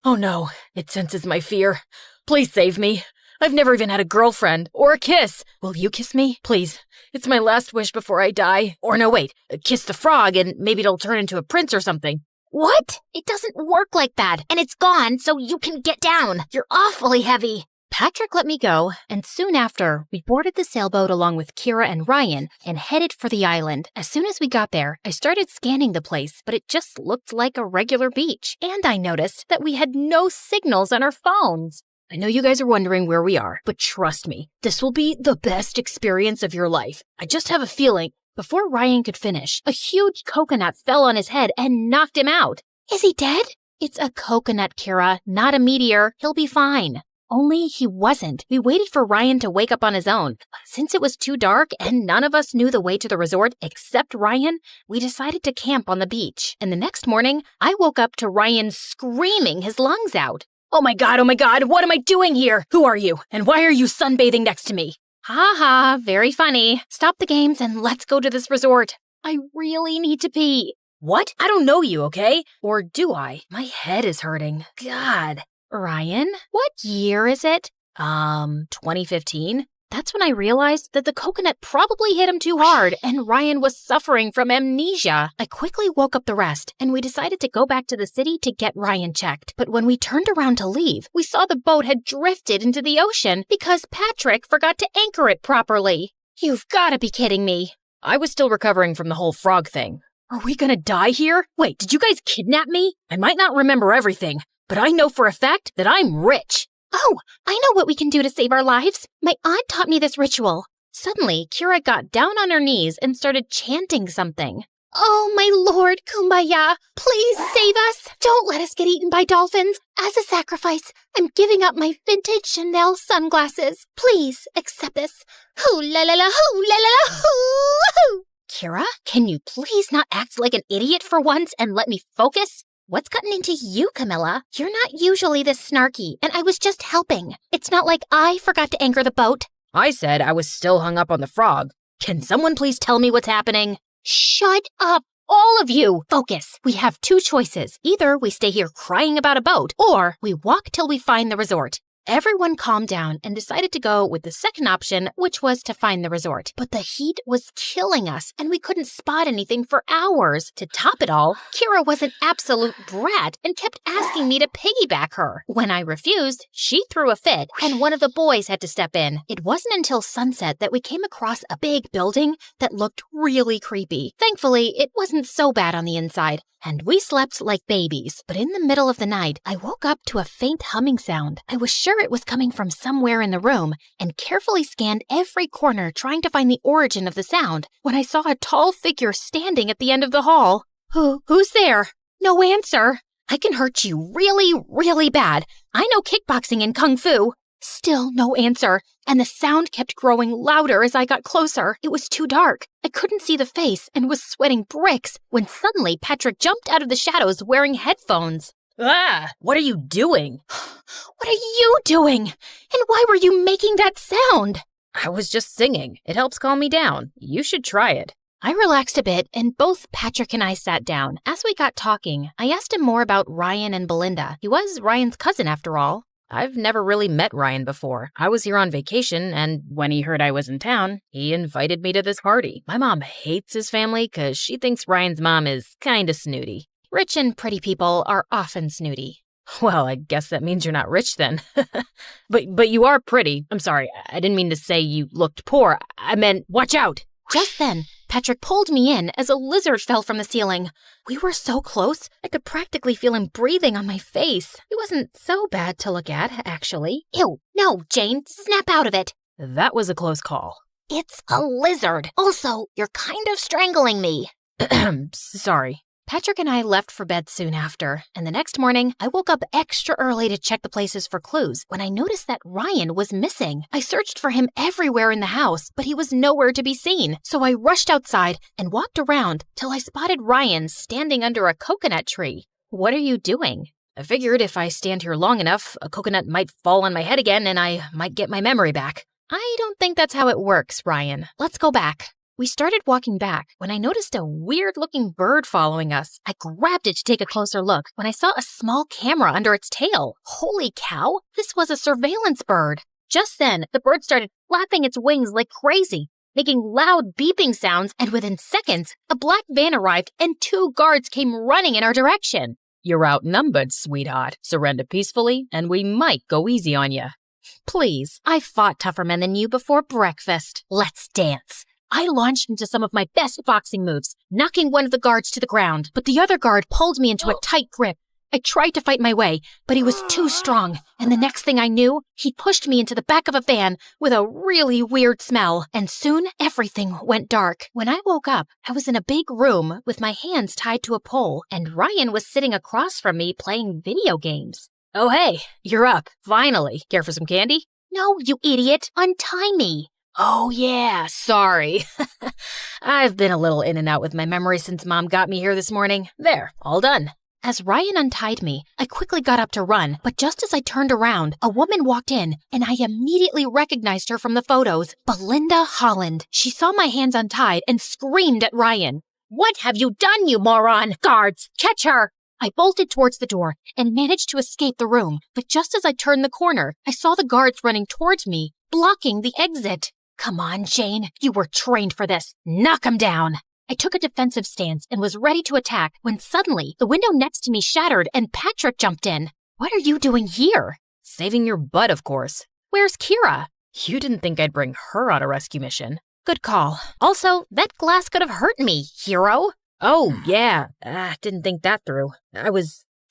Oh no, it senses my fear. Please save me. I've never even had a girlfriend or a kiss. Will you kiss me? Please. It's my last wish before I die. Or no, wait, kiss the frog and maybe it'll turn into a prince or something. What? It doesn't work like that, and it's gone, so you can get down. You're awfully heavy. Patrick let me go, and soon after, we boarded the sailboat along with Kira and Ryan and headed for the island. As soon as we got there, I started scanning the place, but it just looked like a regular beach. And I noticed that we had no signals on our phones. I know you guys are wondering where we are, but trust me, this will be the best experience of your life. I just have a feeling. Before Ryan could finish, a huge coconut fell on his head and knocked him out. Is he dead? It's a coconut, Kira, not a meteor. He'll be fine. Only he wasn't. We waited for Ryan to wake up on his own. Since it was too dark and none of us knew the way to the resort except Ryan, we decided to camp on the beach. And the next morning, I woke up to Ryan screaming his lungs out. Oh my god, what am I doing here? Who are you? And why are you sunbathing next to me? Ha ha, very funny. Stop the games and let's go to this resort. I really need to pee. What? I don't know you, okay? Or do I? My head is hurting. God. Ryan, what year is it? 2015? That's when I realized that the coconut probably hit him too hard and Ryan was suffering from amnesia. I quickly woke up the rest and we decided to go back to the city to get Ryan checked. But when we turned around to leave, we saw the boat had drifted into the ocean because Patrick forgot to anchor it properly. You've got to be kidding me. I was still recovering from the whole frog thing. Are we gonna die here? Wait, did you guys kidnap me? I might not remember everything, but I know for a fact that I'm rich. Oh, I know what we can do to save our lives. My aunt taught me this ritual. Suddenly, Kira got down on her knees and started chanting something. Oh, my Lord, Kumbaya, please save us. Don't let us get eaten by dolphins. As a sacrifice, I'm giving up my vintage Chanel sunglasses. Please accept this. Hoo la la la, hoo la la la, hoo. Kira, can you please not act like an idiot for once and let me focus? What's gotten into you, Camilla? You're not usually this snarky, and I was just helping. It's not like I forgot to anchor the boat. I said I was still hung up on the frog. Can someone please tell me what's happening? Shut up, all of you! Focus. We have two choices. Either we stay here crying about a boat, or we walk till we find the resort. Everyone calmed down and decided to go with the second option, which was to find the resort. But the heat was killing us, and we couldn't spot anything for hours. To top it all, Kira was an absolute brat and kept asking me to piggyback her. When I refused, she threw a fit, and one of the boys had to step in. It wasn't until sunset that we came across a big building that looked really creepy. Thankfully, it wasn't so bad on the inside, and we slept like babies. But in the middle of the night, I woke up to a faint humming sound. I was sure it was coming from somewhere in the room and carefully scanned every corner trying to find the origin of the sound when I saw a tall figure standing at the end of the hall. Who's there? No answer. I can hurt you really, really bad. I know kickboxing and kung fu. Still no answer, and the sound kept growing louder as I got closer. It was too dark. I couldn't see the face and was sweating bricks when suddenly Patrick jumped out of the shadows wearing headphones. Ah, what are you doing? What are you doing? And why were you making that sound? I was just singing. It helps calm me down. You should try it. I relaxed a bit, and both Patrick and I sat down. As we got talking, I asked him more about Ryan and Belinda. He was Ryan's cousin, after all. I've never really met Ryan before. I was here on vacation, and when he heard I was in town, he invited me to this party. My mom hates his family because she thinks Ryan's mom is kinda snooty. Rich and pretty people are often snooty. Well, I guess that means you're not rich then. But you are pretty. I'm sorry, I didn't mean to say you looked poor. I meant, watch out! Just then, Patrick pulled me in as a lizard fell from the ceiling. We were so close, I could practically feel him breathing on my face. He wasn't so bad to look at, actually. Ew, no, Jane, snap out of it. That was a close call. It's a lizard. Also, you're kind of strangling me. Sorry. Patrick and I left for bed soon after, and the next morning, I woke up extra early to check the places for clues when I noticed that Ryan was missing. I searched for him everywhere in the house, but he was nowhere to be seen. So I rushed outside and walked around till I spotted Ryan standing under a coconut tree. What are you doing? I figured if I stand here long enough, a coconut might fall on my head again and I might get my memory back. I don't think that's how it works, Ryan. Let's go back. We started walking back when I noticed a weird-looking bird following us. I grabbed it to take a closer look when I saw a small camera under its tail. Holy cow, this was a surveillance bird. Just then, the bird started flapping its wings like crazy, making loud beeping sounds, and within seconds, a black van arrived and 2 guards came running in our direction. You're outnumbered, sweetheart. Surrender peacefully, and we might go easy on you. Please, I fought tougher men than you before breakfast. Let's dance. I launched into some of my best boxing moves, knocking one of the guards to the ground, but the other guard pulled me into a tight grip. I tried to fight my way, but he was too strong, and the next thing I knew, he pushed me into the back of a van with a really weird smell, and soon everything went dark. When I woke up, I was in a big room with my hands tied to a pole, and Ryan was sitting across from me playing video games. Oh, hey, you're up. Finally. Care for some candy? No, you idiot. Untie me. Oh, yeah, sorry. I've been a little in and out with my memory since Mom got me here this morning. There, all done. As Ryan untied me, I quickly got up to run, but just as I turned around, a woman walked in, and I immediately recognized her from the photos. Belinda Holland. She saw my hands untied and screamed at Ryan. What have you done, you moron? Guards, catch her! I bolted towards the door and managed to escape the room, but just as I turned the corner, I saw the guards running towards me, blocking the exit. Come on, Jane. You were trained for this. Knock 'em down. I took a defensive stance and was ready to attack when suddenly the window next to me shattered and Patrick jumped in. What are you doing here? Saving your butt, of course. Where's Kira? You didn't think I'd bring her on a rescue mission. Good call. Also, that glass could have hurt me, hero. Oh, yeah. Didn't think that through.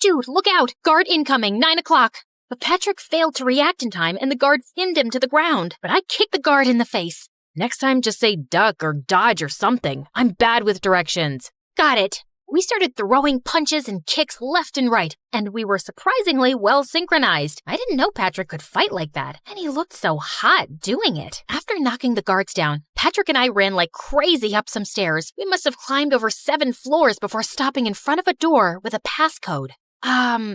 Dude, look out! Guard incoming, 9 o'clock. But Patrick failed to react in time and the guard pinned him to the ground. But I kicked the guard in the face. Next time, just say duck or dodge or something. I'm bad with directions. Got it. We started throwing punches and kicks left and right, and we were surprisingly well synchronized. I didn't know Patrick could fight like that, and he looked so hot doing it. After knocking the guards down, Patrick and I ran like crazy up some stairs. We must have climbed over 7 floors before stopping in front of a door with a passcode.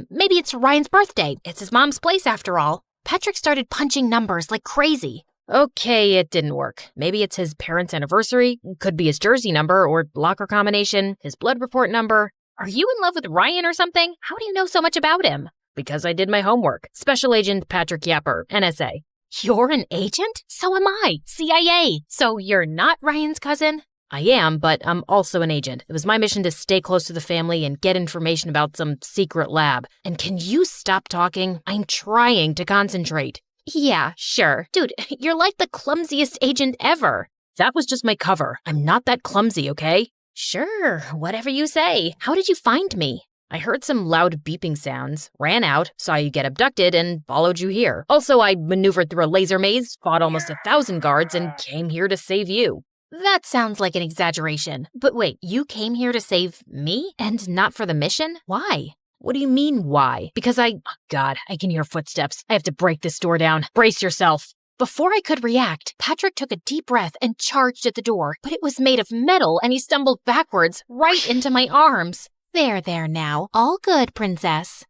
Maybe it's Ryan's birthday. It's his mom's place after all. Patrick started punching numbers like crazy. Okay, it didn't work. Maybe it's his parents' anniversary, could be his jersey number or locker combination, his blood report number. Are you in love with Ryan or something? How do you know so much about him? Because I did my homework. Special Agent Patrick Yapper, NSA. You're an agent? So am I. CIA. So you're not Ryan's cousin? I am, but I'm also an agent. It was my mission to stay close to the family and get information about some secret lab. And can you stop talking? I'm trying to concentrate. Yeah, sure. Dude, you're like the clumsiest agent ever. That was just my cover. I'm not that clumsy, okay? Sure, whatever you say. How did you find me? I heard some loud beeping sounds, ran out, saw you get abducted, and followed you here. Also, I maneuvered through a laser maze, fought almost 1,000 guards, and came here to save you. That sounds like an exaggeration. But wait, you came here to save me? And not for the mission? Why? What do you mean, why? Because oh God, I can hear footsteps. I have to break this door down. Brace yourself. Before I could react, Patrick took a deep breath and charged at the door, but it was made of metal and he stumbled backwards right into my arms. There now. All good, princess.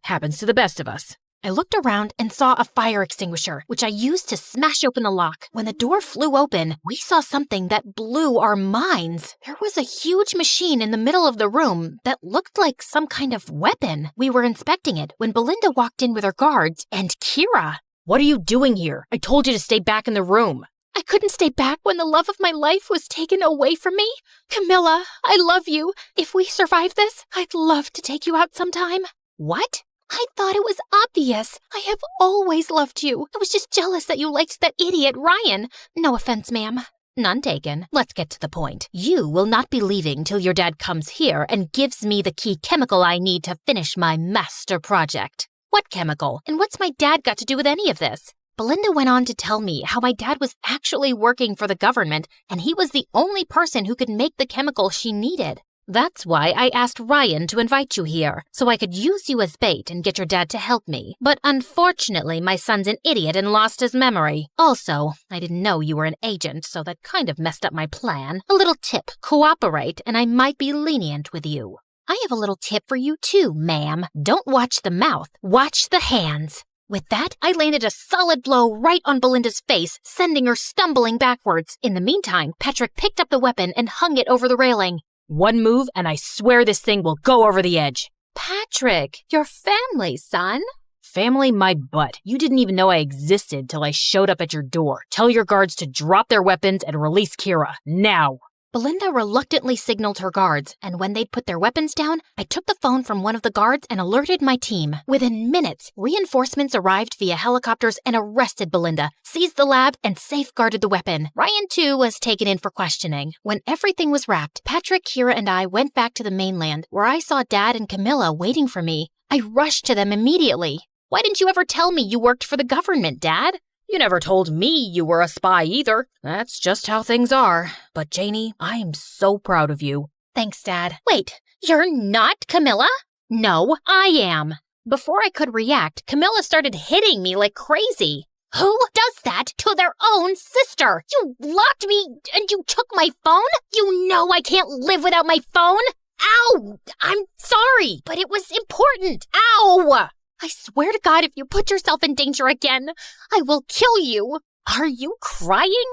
Happens to the best of us. I looked around and saw a fire extinguisher, which I used to smash open the lock. When the door flew open, we saw something that blew our minds. There was a huge machine in the middle of the room that looked like some kind of weapon. We were inspecting it when Belinda walked in with her guards and Kira. What are you doing here? I told you to stay back in the room. I couldn't stay back when the love of my life was taken away from me. Camilla, I love you. If we survive this, I'd love to take you out sometime. What? I thought it was obvious. I have always loved you. I was just jealous that you liked that idiot Ryan. No offense, ma'am. None taken. Let's get to the point. You will not be leaving till your dad comes here and gives me the key chemical I need to finish my master project. What chemical? And what's my dad got to do with any of this? Belinda went on to tell me how my dad was actually working for the government and he was the only person who could make the chemical she needed. That's why I asked Ryan to invite you here, so I could use you as bait and get your dad to help me. But unfortunately, my son's an idiot and lost his memory. Also, I didn't know you were an agent, so that kind of messed up my plan. A little tip, cooperate, and I might be lenient with you. I have a little tip for you too, ma'am. Don't watch the mouth, watch the hands. With that, I landed a solid blow right on Belinda's face, sending her stumbling backwards. In the meantime, Patrick picked up the weapon and hung it over the railing. One move, and I swear this thing will go over the edge. Patrick, your family, son. Family, my butt. You didn't even know I existed till I showed up at your door. Tell your guards to drop their weapons and release Kira, now. Belinda reluctantly signaled her guards, and when they'd put their weapons down, I took the phone from one of the guards and alerted my team. Within minutes, reinforcements arrived via helicopters and arrested Belinda, seized the lab, and safeguarded the weapon. Ryan, too, was taken in for questioning. When everything was wrapped, Patrick, Kira, and I went back to the mainland, where I saw Dad and Camilla waiting for me. I rushed to them immediately. Why didn't you ever tell me you worked for the government, Dad? You never told me you were a spy either. That's just how things are. But Janie, I am so proud of you. Thanks, Dad. Wait, you're not Camilla? No, I am. Before I could react, Camilla started hitting me like crazy. Who does that to their own sister? You locked me and you took my phone? You know I can't live without my phone. Ow! I'm sorry, but it was important. Ow! I swear to God, if you put yourself in danger again, I will kill you. Are you crying?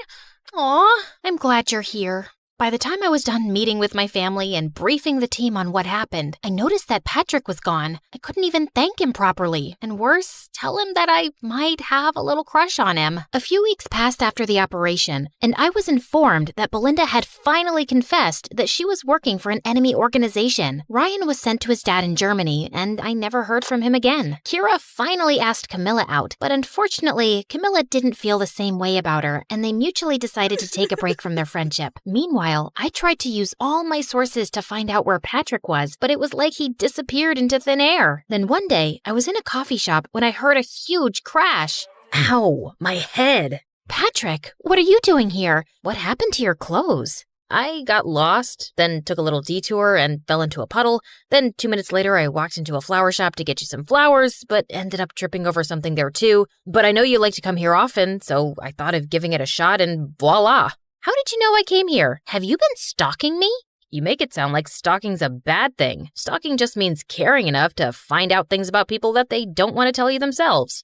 Aw, I'm glad you're here. By the time I was done meeting with my family and briefing the team on what happened, I noticed that Patrick was gone. I couldn't even thank him properly. And worse, tell him that I might have a little crush on him. A few weeks passed after the operation, and I was informed that Belinda had finally confessed that she was working for an enemy organization. Ryan was sent to his dad in Germany, and I never heard from him again. Kira finally asked Camilla out, but unfortunately, Camilla didn't feel the same way about her, and they mutually decided to take a break from their friendship. Meanwhile, I tried to use all my sources to find out where Patrick was, but it was like he disappeared into thin air. Then one day, I was in a coffee shop when I heard a huge crash. Ow, my head. Patrick, what are you doing here? What happened to your clothes? I got lost, then took a little detour and fell into a puddle. Then 2 minutes later, I walked into a flower shop to get you some flowers, but ended up tripping over something there too. But I know you like to come here often, so I thought of giving it a shot and voila. How did you know I came here? Have you been stalking me? You make it sound like stalking's a bad thing. Stalking just means caring enough to find out things about people that they don't want to tell you themselves.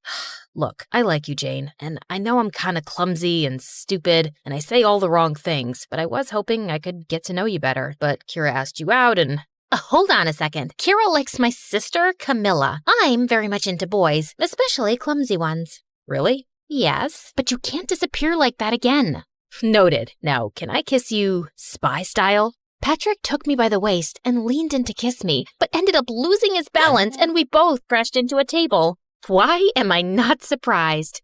Look, I like you, Jane, and I know I'm kind of clumsy and stupid, and I say all the wrong things, but I was hoping I could get to know you better. But Kira asked you out and... Hold on a second. Kira likes my sister, Camilla. I'm very much into boys, especially clumsy ones. Really? Yes, but you can't disappear like that again. Noted. Now, can I kiss you spy style? Patrick took me by the waist and leaned in to kiss me, but ended up losing his balance and we both crashed into a table. Why am I not surprised?